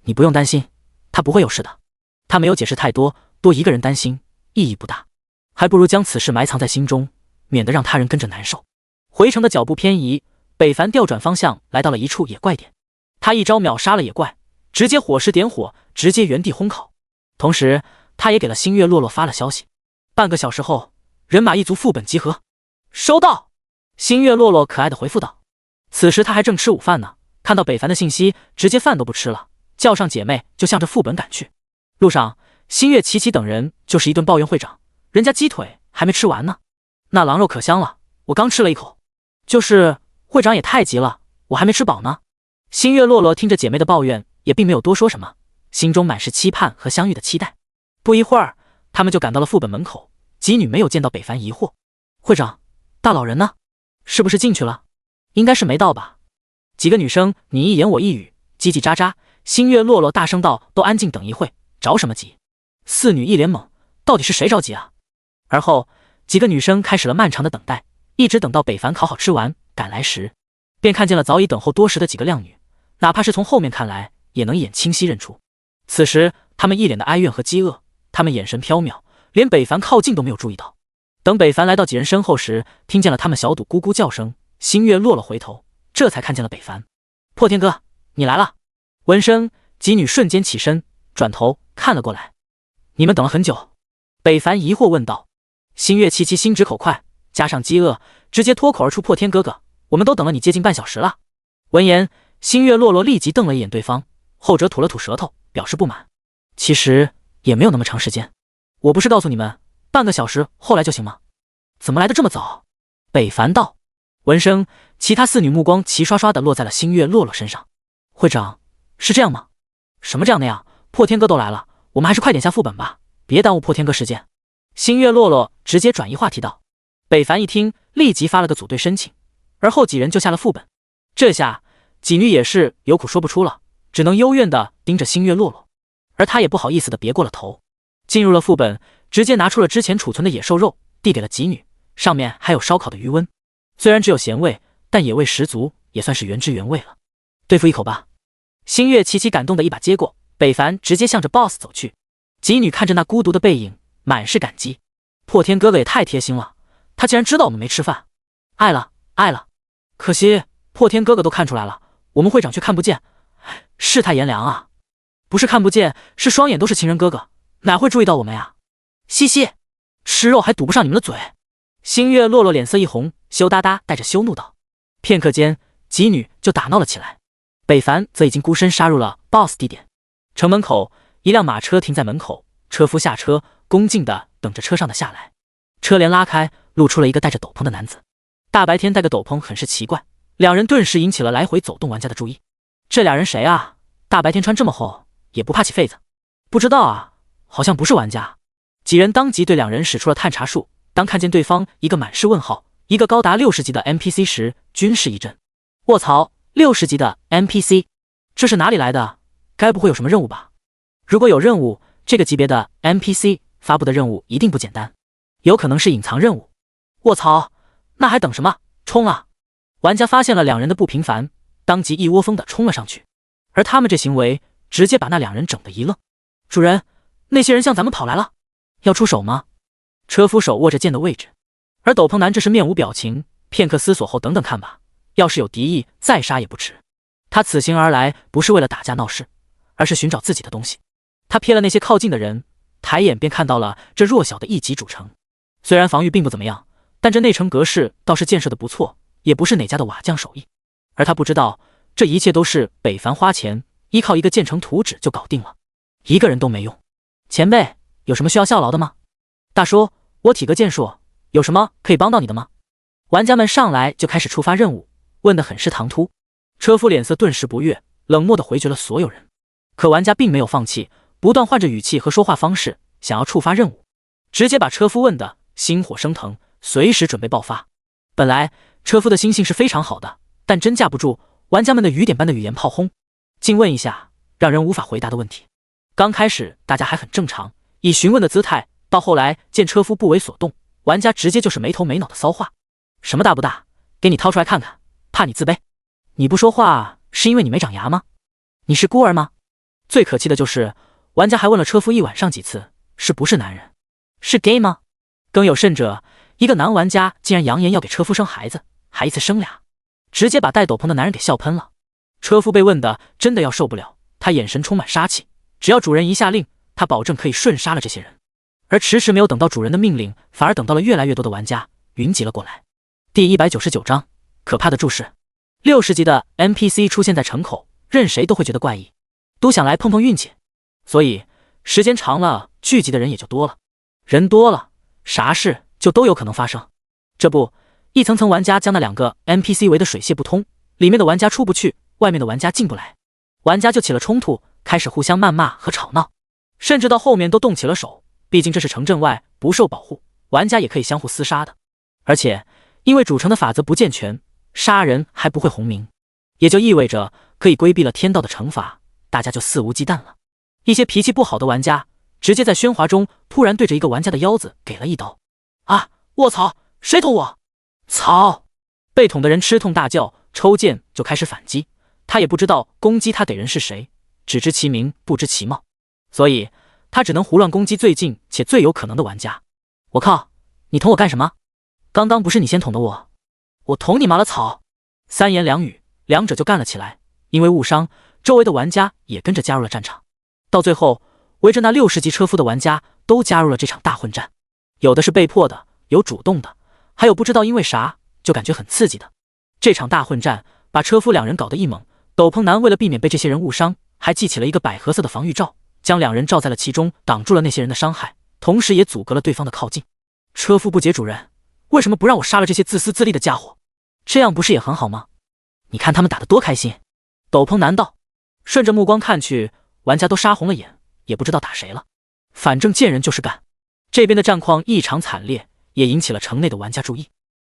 你不用担心，他不会有事的。他没有解释太多，多一个人担心意义不大，还不如将此事埋藏在心中，免得让他人跟着难受。回城的脚步偏移，北凡调转方向来到了一处野怪点，他一招秒杀了野怪，直接火石点火，直接原地烘烤。同时他也给了星月落落发了消息，半个小时后人马一族副本集合。收到。星月落落可爱的回复道。此时他还正吃午饭呢，看到北凡的信息，直接饭都不吃了，叫上姐妹就向着副本赶去。路上星月、琪琪等人就是一顿抱怨会长，人家鸡腿还没吃完呢，那狼肉可香了，我刚吃了一口。就是会长也太急了，我还没吃饱呢。星月落落听着姐妹的抱怨，也并没有多说什么，心中满是期盼和相遇的期待。不一会儿，他们就赶到了副本门口。吉女没有见到北凡，疑惑：会长，大老人呢？是不是进去了？应该是没到吧。几个女生你一言我一语，叽叽喳喳。星月落落大声道：都安静等一会，着什么急？四女一脸懵，到底是谁着急啊？而后几个女生开始了漫长的等待，一直等到北凡烤好吃完赶来时，便看见了早已等候多时的几个靓女，哪怕是从后面看来也能一眼清晰认出。此时她们一脸的哀怨和饥饿，她们眼神飘渺，连北凡靠近都没有注意到。等北凡来到几人身后时，听见了他们小赌咕咕叫声，星月落了回头，这才看见了北凡。破天哥，你来了。闻声，几女瞬间起身，转头看了过来。你们等了很久？北凡疑惑问道。星月、琪琪心直口快，加上饥饿，直接脱口而出：破天哥哥，我们都等了你接近半小时了。闻言，星月落落立即瞪了一眼对方，后者吐了吐舌头，表示不满。其实也没有那么长时间，我不是告诉你们半个小时后来就行吗？怎么来的这么早？北凡道。闻声，其他四女目光齐刷刷地落在了星月落落身上。会长，是这样吗？什么这样那样？破天哥都来了，我们还是快点下副本吧，别耽误破天哥时间。星月落落直接转移话题道。北凡一听，立即发了个组队申请，而后几人就下了副本。这下几女也是有苦说不出了，只能幽怨地盯着星月落落，而他也不好意思地别过了头。进入了副本，直接拿出了之前储存的野兽肉，递给了几女，上面还有烧烤的余温，虽然只有咸味，但野味十足，也算是原汁原味了。对付一口吧。星月、琪琪感动的一把接过，北凡直接向着 BOSS 走去。几女看着那孤独的背影，满是感激。破天哥哥也太贴心了，他竟然知道我们没吃饭。爱了，爱了。可惜破天哥哥都看出来了，我们会长却看不见，世态炎凉啊。不是看不见，是双眼都是情人哥哥，哪会注意到我们呀？嘻嘻，吃肉还堵不上你们的嘴。星月落落脸色一红，羞答答带着羞怒道。片刻间，几女就打闹了起来。北凡则已经孤身杀入了 BOSS 地点。城门口，一辆马车停在门口，车夫下车，恭敬地等着车上的下来。车帘拉开，露出了一个戴着斗篷的男子。大白天戴个斗篷很是奇怪，两人顿时引起了来回走动玩家的注意。这俩人谁啊？大白天穿这么厚，也不怕起痱子？不知道啊，好像不是玩家。几人当即对两人使出了探查术，当看见对方一个满是问号，一个高达60级的 NPC 时，均是一震。卧槽，60级的 NPC， 这是哪里来的？该不会有什么任务吧？如果有任务，这个级别的 NPC 发布的任务一定不简单，有可能是隐藏任务。卧槽，那还等什么？冲啊！玩家发现了两人的不平凡，当即一窝蜂的冲了上去，而他们这行为直接把那两人整得一愣。主人，那些人向咱们跑来了，要出手吗？车夫手握着剑的位置，而斗篷男这是面无表情，片刻思索后，等等看吧，要是有敌意再杀也不迟。他此行而来不是为了打架闹事，而是寻找自己的东西。他瞥了那些靠近的人，抬眼便看到了这弱小的一级主城，虽然防御并不怎么样，但这内城格式倒是建设的不错，也不是哪家的瓦匠手艺。而他不知道，这一切都是北凡花钱依靠一个建成图纸就搞定了，一个人都没用。前辈，有什么需要效劳的吗？大叔，我体格健硕，有什么可以帮到你的吗？玩家们上来就开始触发任务，问得很是唐突。车夫脸色顿时不悦，冷漠地回绝了所有人。可玩家并没有放弃，不断换着语气和说话方式，想要触发任务，直接把车夫问得心火升腾，随时准备爆发。本来车夫的心性是非常好的，但真架不住玩家们的雨点般的语言炮轰，竟问一下让人无法回答的问题。刚开始大家还很正常，以询问的姿态，到后来见车夫不为所动，玩家直接就是没头没脑的骚话。什么大不大，给你掏出来看看，怕你自卑？你不说话是因为你没长牙吗？你是孤儿吗？最可气的就是，玩家还问了车夫一晚上几次，是不是男人？是 gay 吗？更有甚者，一个男玩家竟然扬言要给车夫生孩子，还一次生俩，直接把戴斗篷的男人给笑喷了。车夫被问的真的要受不了，他眼神充满杀气，只要主人一下令，他保证可以瞬杀了这些人。而迟迟没有等到主人的命令，反而等到了越来越多的玩家云集了过来。第199章，可怕的注视。60级的 NPC 出现在城口，任谁都会觉得怪异，都想来碰碰运气。所以时间长了，聚集的人也就多了。人多了，啥事就都有可能发生。这不，一层层玩家将那2个 NPC 围得水泄不通，里面的玩家出不去，外面的玩家进不来，玩家就起了冲突，开始互相谩骂和吵闹，甚至到后面都动起了手。毕竟这是城镇外，不受保护，玩家也可以相互厮杀的。而且因为主城的法则不健全，杀人还不会红名，也就意味着可以规避了天道的惩罚，大家就肆无忌惮了。一些脾气不好的玩家直接在喧哗中突然对着一个玩家的腰子给了一刀。啊！卧槽！谁捅我？操！被捅的人吃痛大叫，抽剑就开始反击。他也不知道攻击他给人是谁，只知其名不知其貌，所以他只能胡乱攻击最近且最有可能的玩家。我靠！你捅我干什么？刚刚不是你先捅的我？我捅你妈了草！三言两语，两者就干了起来。因为误伤，周围的玩家也跟着加入了战场。到最后，围着那60级车夫的玩家都加入了这场大混战，有的是被迫的，有主动的，还有不知道因为啥就感觉很刺激的。这场大混战把车夫2人搞得一猛，斗篷男为了避免被这些人误伤，还系起了一个百合色的防御罩，将2人罩在了其中，挡住了那些人的伤害，同时也阻隔了对方的靠近。车夫不解主人，为什么不让我杀了这些自私自利的家伙？这样不是也很好吗？你看他们打得多开心。斗篷男道。顺着目光看去，玩家都杀红了眼，也不知道打谁了，反正见人就是干。这边的战况异常惨烈，也引起了城内的玩家注意。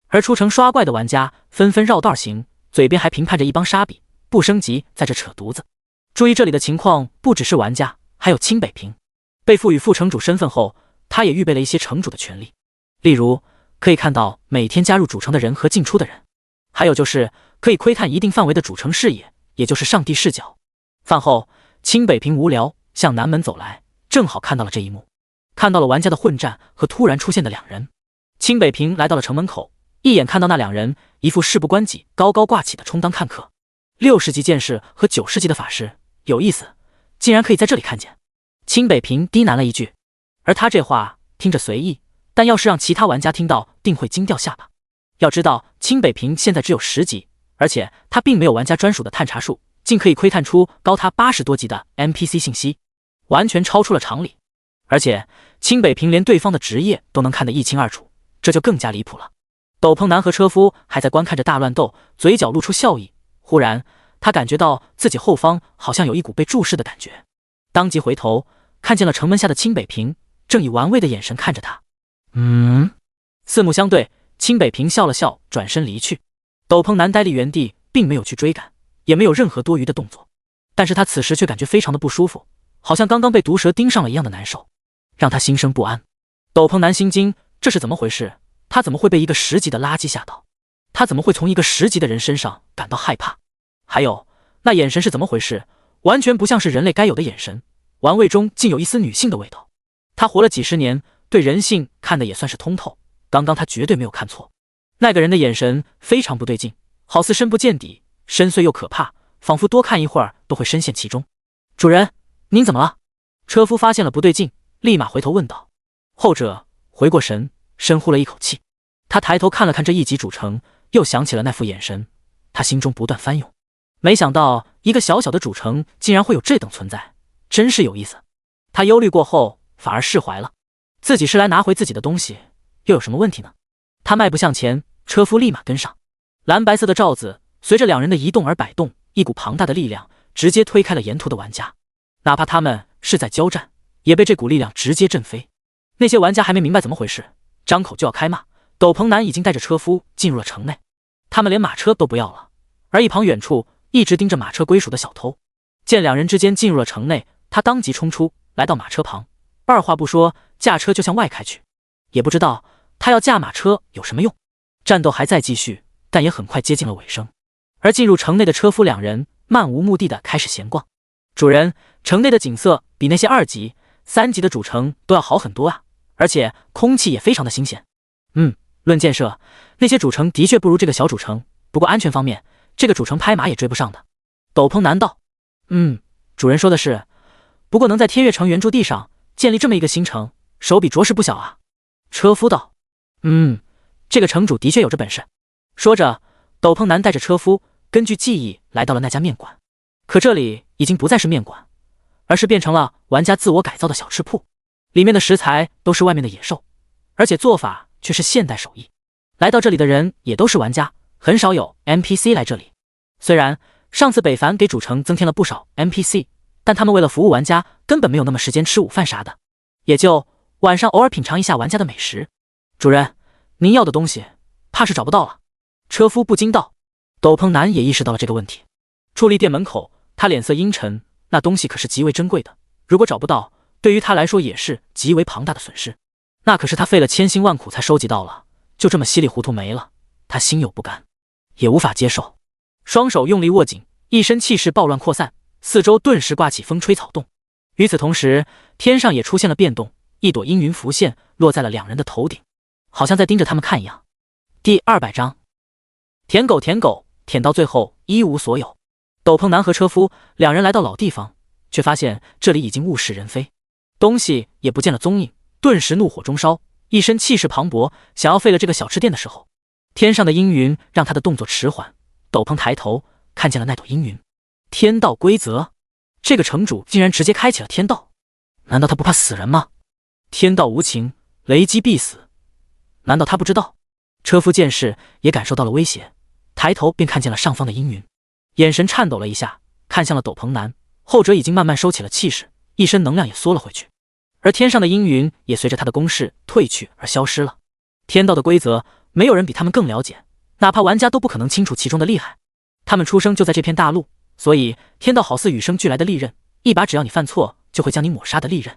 而出城刷怪的玩家纷纷绕道行，嘴边还评判着一帮沙比不升级在这扯犊子。注意这里的情况，不只是玩家，还有清北平。被赋予副城主身份后，他也预备了一些城主的权利，例如可以看到每天加入主城的人和进出的人，还有就是可以窥探一定范围的主城视野，也就是上帝视角。饭后，清北平无聊向南门走来，正好看到了这一幕，看到了玩家的混战和突然出现的2人。清北平来到了城门口，一眼看到那2人，一副事不关己高高挂起的充当看客。60级剑士和90级的法师，有意思，竟然可以在这里看见。清北平低喃了一句，而他这话听着随意，但要是让其他玩家听到，定会惊掉下巴。要知道清北平现在只有10级，而且他并没有玩家专属的探查术，竟可以窥探出高他80多级的 NPC 信息，完全超出了常理。而且清北平连对方的职业都能看得一清二楚，这就更加离谱了。斗篷男和车夫还在观看着大乱斗，嘴角露出笑意。忽然他感觉到自己后方好像有一股被注视的感觉，当即回头看见了城门下的清北平，正以玩味的眼神看着他。四目相对，清北平笑了笑，转身离去。斗篷男呆立原地，并没有去追赶，也没有任何多余的动作，但是他此时却感觉非常的不舒服，好像刚刚被毒蛇盯上了一样的难受，让他心生不安。斗篷男心惊，这是怎么回事？他怎么会被一个10级的垃圾吓到？他怎么会从一个10级的人身上感到害怕？还有那眼神是怎么回事？完全不像是人类该有的眼神，玩味中竟有一丝女性的味道。他活了几10年，对人性看得也算是通透，刚刚他绝对没有看错，那个人的眼神非常不对劲，好似深不见底，深邃又可怕，仿佛多看一会儿都会深陷其中。主人，您怎么了？车夫发现了不对劲，立马回头问道。后者回过神，深呼了一口气，他抬头看了看这1级主城，又想起了那副眼神，他心中不断翻涌，没想到一个小小的主城竟然会有这等存在，真是有意思。他忧虑过后反而释怀了，自己是来拿回自己的东西，又有什么问题呢？他迈步向前，车夫立马跟上。蓝白色的罩子随着2人的移动而摆动，一股庞大的力量直接推开了沿途的玩家，哪怕他们是在交战，也被这股力量直接震飞。那些玩家还没明白怎么回事，张口就要开骂。斗篷男已经带着车夫进入了城内，他们连马车都不要了。而一旁远处一直盯着马车归属的小偷，见2人之间进入了城内，他当即冲出，来到马车旁，二话不说驾车就向外开去。也不知道他要驾马车有什么用。战斗还在继续，但也很快接近了尾声。而进入城内的车夫2人漫无目的的开始闲逛。主人，城内的景色比那些2级、3级的主城都要好很多啊，而且空气也非常的新鲜。论建设，那些主城的确不如这个小主城，不过安全方面，这个主城拍马也追不上的。斗篷男道：主人说的是，不过能在天月城原住地上建立这么一个新城，手笔着实不小啊。车夫道：这个城主的确有这本事。说着，斗篷男带着车夫根据记忆来到了那家面馆，可这里已经不再是面馆，而是变成了玩家自我改造的小吃铺，里面的食材都是外面的野兽，而且做法却是现代手艺。来到这里的人也都是玩家，很少有 NPC 来这里。虽然上次北凡给主城增添了不少 NPC， 但他们为了服务玩家，根本没有那么时间吃午饭啥的，也就晚上偶尔品尝一下玩家的美食。主人，您要的东西怕是找不到了。车夫不禁道。斗篷男也意识到了这个问题，矗立店门口，他脸色阴沉，那东西可是极为珍贵的，如果找不到，对于他来说也是极为庞大的损失。那可是他费了千辛万苦才收集到了，就这么稀里糊涂没了，他心有不甘，也无法接受。双手用力握紧，一身气势暴乱扩散，四周顿时刮起风吹草动。与此同时，天上也出现了变动，一朵阴云浮现，落在了2人的头顶，好像在盯着他们看一样。第200章，舔狗舔到最后一无所有。斗篷男和车夫2人来到老地方，却发现这里已经物是人非，东西也不见了踪影，顿时怒火中烧，一身气势磅礴，想要废了这个小吃店的时候，天上的阴云让他的动作迟缓。斗篷抬头看见了那朵阴云，天道规则，这个城主竟然直接开启了天道，难道他不怕死人吗？天道无情，雷击必死，难道他不知道？车夫见势也感受到了威胁，抬头便看见了上方的阴云，眼神颤抖了一下，看向了斗篷男，后者已经慢慢收起了气势，一身能量也缩了回去，而天上的阴云也随着他的攻势退去而消失了。天道的规则，没有人比他们更了解，哪怕玩家都不可能清楚其中的厉害。他们出生就在这片大陆，所以天道好似与生俱来的利刃，一把只要你犯错就会将你抹杀的利刃，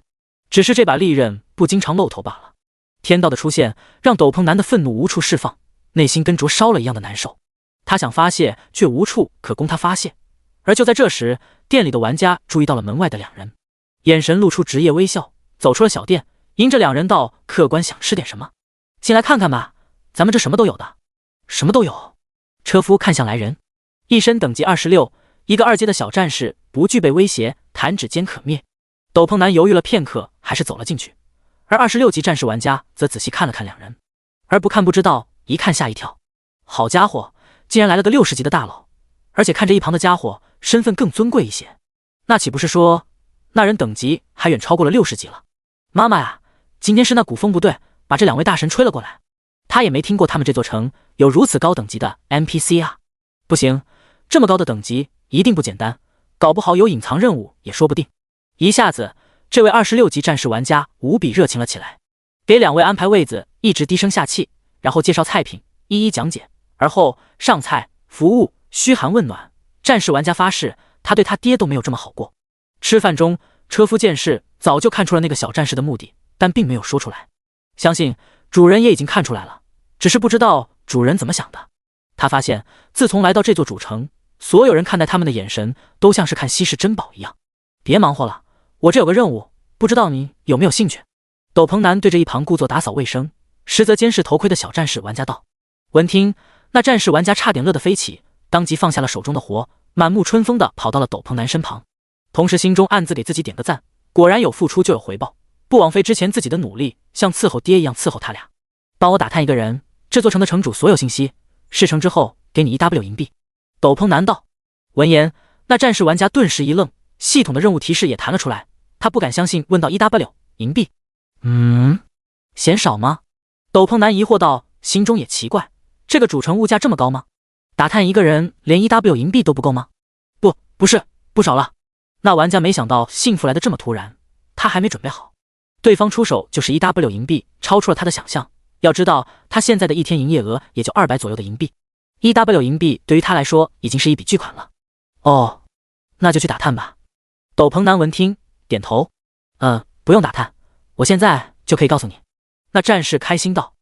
只是这把利刃不经常露头罢了。天道的出现让斗篷男的愤怒无处释放，内心跟灼烧了一样的难受，他想发泄却无处可供他发泄。而就在这时，店里的玩家注意到了门外的2人，眼神露出职业微笑，走出了小店，迎着2人道：客官想吃点什么？进来看看吧，咱们这什么都有的。什么都有。车夫看向来人，一身等级26，一个2阶的小战士，不具备威胁，弹指间可灭。斗篷男犹豫了片刻，还是走了进去，而26级战士玩家则仔细看了看2人，而不看不知道，一看吓一跳。好家伙，竟然来了个60级的大佬，而且看着一旁的家伙身份更尊贵一些，那岂不是说那人等级还远超过了60级了？妈妈呀，今天是那古风不对，把这2位大神吹了过来，他也没听过他们这座城有如此高等级的 NPC 啊！不行，这么高的等级一定不简单，搞不好有隐藏任务也说不定。一下子，这位26级战士玩家无比热情了起来，给2位安排位子，一直低声下气，然后介绍菜品，一一讲解，而后上菜、服务、嘘寒问暖。战士玩家发誓，他对他爹都没有这么好过。吃饭中，车夫见势早就看出了那个小战士的目的，但并没有说出来。相信主人也已经看出来了，只是不知道主人怎么想的。他发现自从来到这座主城，所有人看待他们的眼神都像是看稀世珍宝一样。别忙活了，我这有个任务，不知道你有没有兴趣？斗篷男对着一旁故作打扫卫生，实则监视头盔的小战士玩家道。闻听，那战士玩家差点乐得飞起，当即放下了手中的活，满目春风地跑到了斗篷男身旁，同时心中暗自给自己点个赞，果然有付出就有回报，不枉费之前自己的努力，像伺候爹一样伺候他俩。帮我打探一个人，这座城的城主所有信息，事成之后给你1W 银币。斗篷男道。闻言，那战士玩家顿时一愣，系统的任务提示也弹了出来，他不敢相信，问道1W 银币，嫌少吗？斗篷男疑惑道，心中也奇怪，这个主城物价这么高吗？打探一个人连1W 银币都不够吗？不是，不少了。那玩家没想到幸福来得这么突然，他还没准备好，对方出手就是1W 银币，超出了他的想象。要知道他现在的一天营业额也就200左右的银币，1W 银币对于他来说已经是一笔巨款了。哦，那就去打探吧。斗篷男闻听点头，不用打探，我现在就可以告诉你。那战士开心道，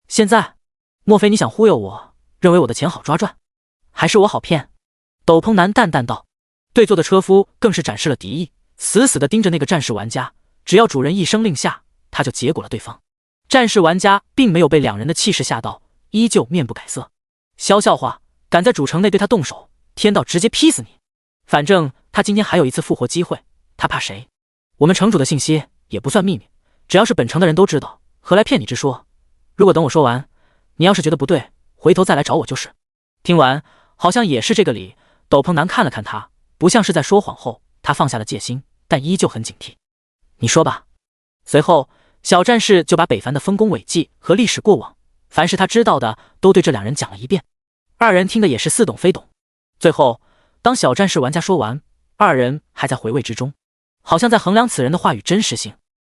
现在？莫非你想忽悠我，认为我的钱好抓赚，还是我好骗？斗篷男淡淡道。对座的车夫更是展示了敌意，死死地盯着那个战士玩家，只要主人一声令下，他就结果了对方。战士玩家并没有被两人的气势吓到，依旧面不改色。消笑话，敢在主城内对他动手，天道直接劈死你！反正他今天还有一次复活机会，他怕谁？我们城主的信息也不算秘密，只要是本城的人都知道，何来骗你之说？如果等我说完，你要是觉得不对，回头再来找我就是。听完，好像也是这个理。斗篷男看了看他，不像是在说谎后，他放下了戒心，但依旧很警惕。你说吧。随后，小战士就把北凡的丰功伟绩和历史过往，凡是他知道的，都对这两人讲了一遍。二人听的也是似懂非懂。最后，当小战士玩家说完，二人还在回味之中，好像在衡量此人的话语真实性。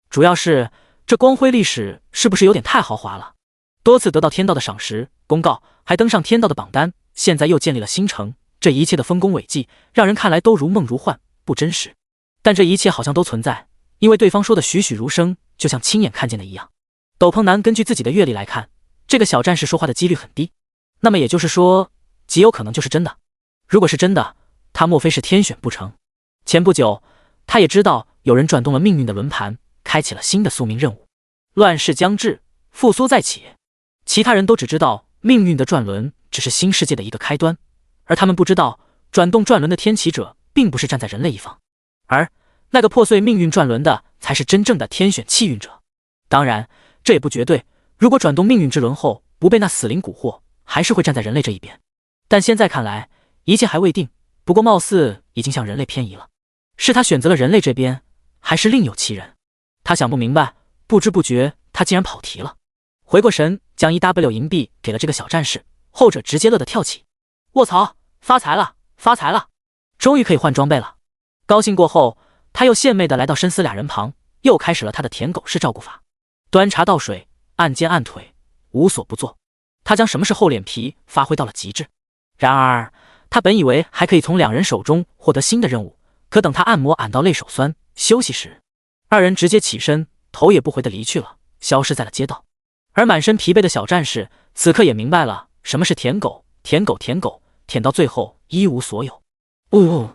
主要是这光辉历史是不是有点太豪华了？多次得到天道的赏识公告，还登上天道的榜单，现在又建立了新城，这一切的丰功伟绩，让人看来都如梦如幻，不真实。但这一切好像都存在，因为对方说的栩栩如生，就像亲眼看见的一样。斗篷男根据自己的阅历来看，这个小战士说话的几率很低，那么也就是说，极有可能就是真的。如果是真的，他莫非是天选不成？前不久，他也知道有人转动了命运的轮盘，开启了新的宿命任务。乱世将至，复苏再起。其他人都只知道命运的转轮只是新世界的一个开端，而他们不知道，转动转轮的天启者并不是站在人类一方，而那个破碎命运转轮的才是真正的天选气运者。当然，这也不绝对，如果转动命运之轮后不被那死灵蛊惑，还是会站在人类这一边。但现在看来，一切还未定，不过貌似已经向人类偏移了。是他选择了人类这边，还是另有其人？他想不明白，不知不觉他竟然跑题了。回过神，将1W 银币给了这个小战士，后者直接乐得跳起。卧槽，发财了，发财了！终于可以换装备了。高兴过后，他又献媚的来到深思俩人旁，又开始了他的舔狗式照顾法，端茶倒水，按肩按腿，无所不做。他将什么是厚脸皮发挥到了极致。然而，他本以为还可以从两人手中获得新的任务，可等他按摩按到累手酸，休息时，二人直接起身，头也不回的离去了，消失在了街道。而满身疲惫的小战士此刻也明白了什么是舔狗，舔狗舔狗，舔到最后一无所有。呜呜。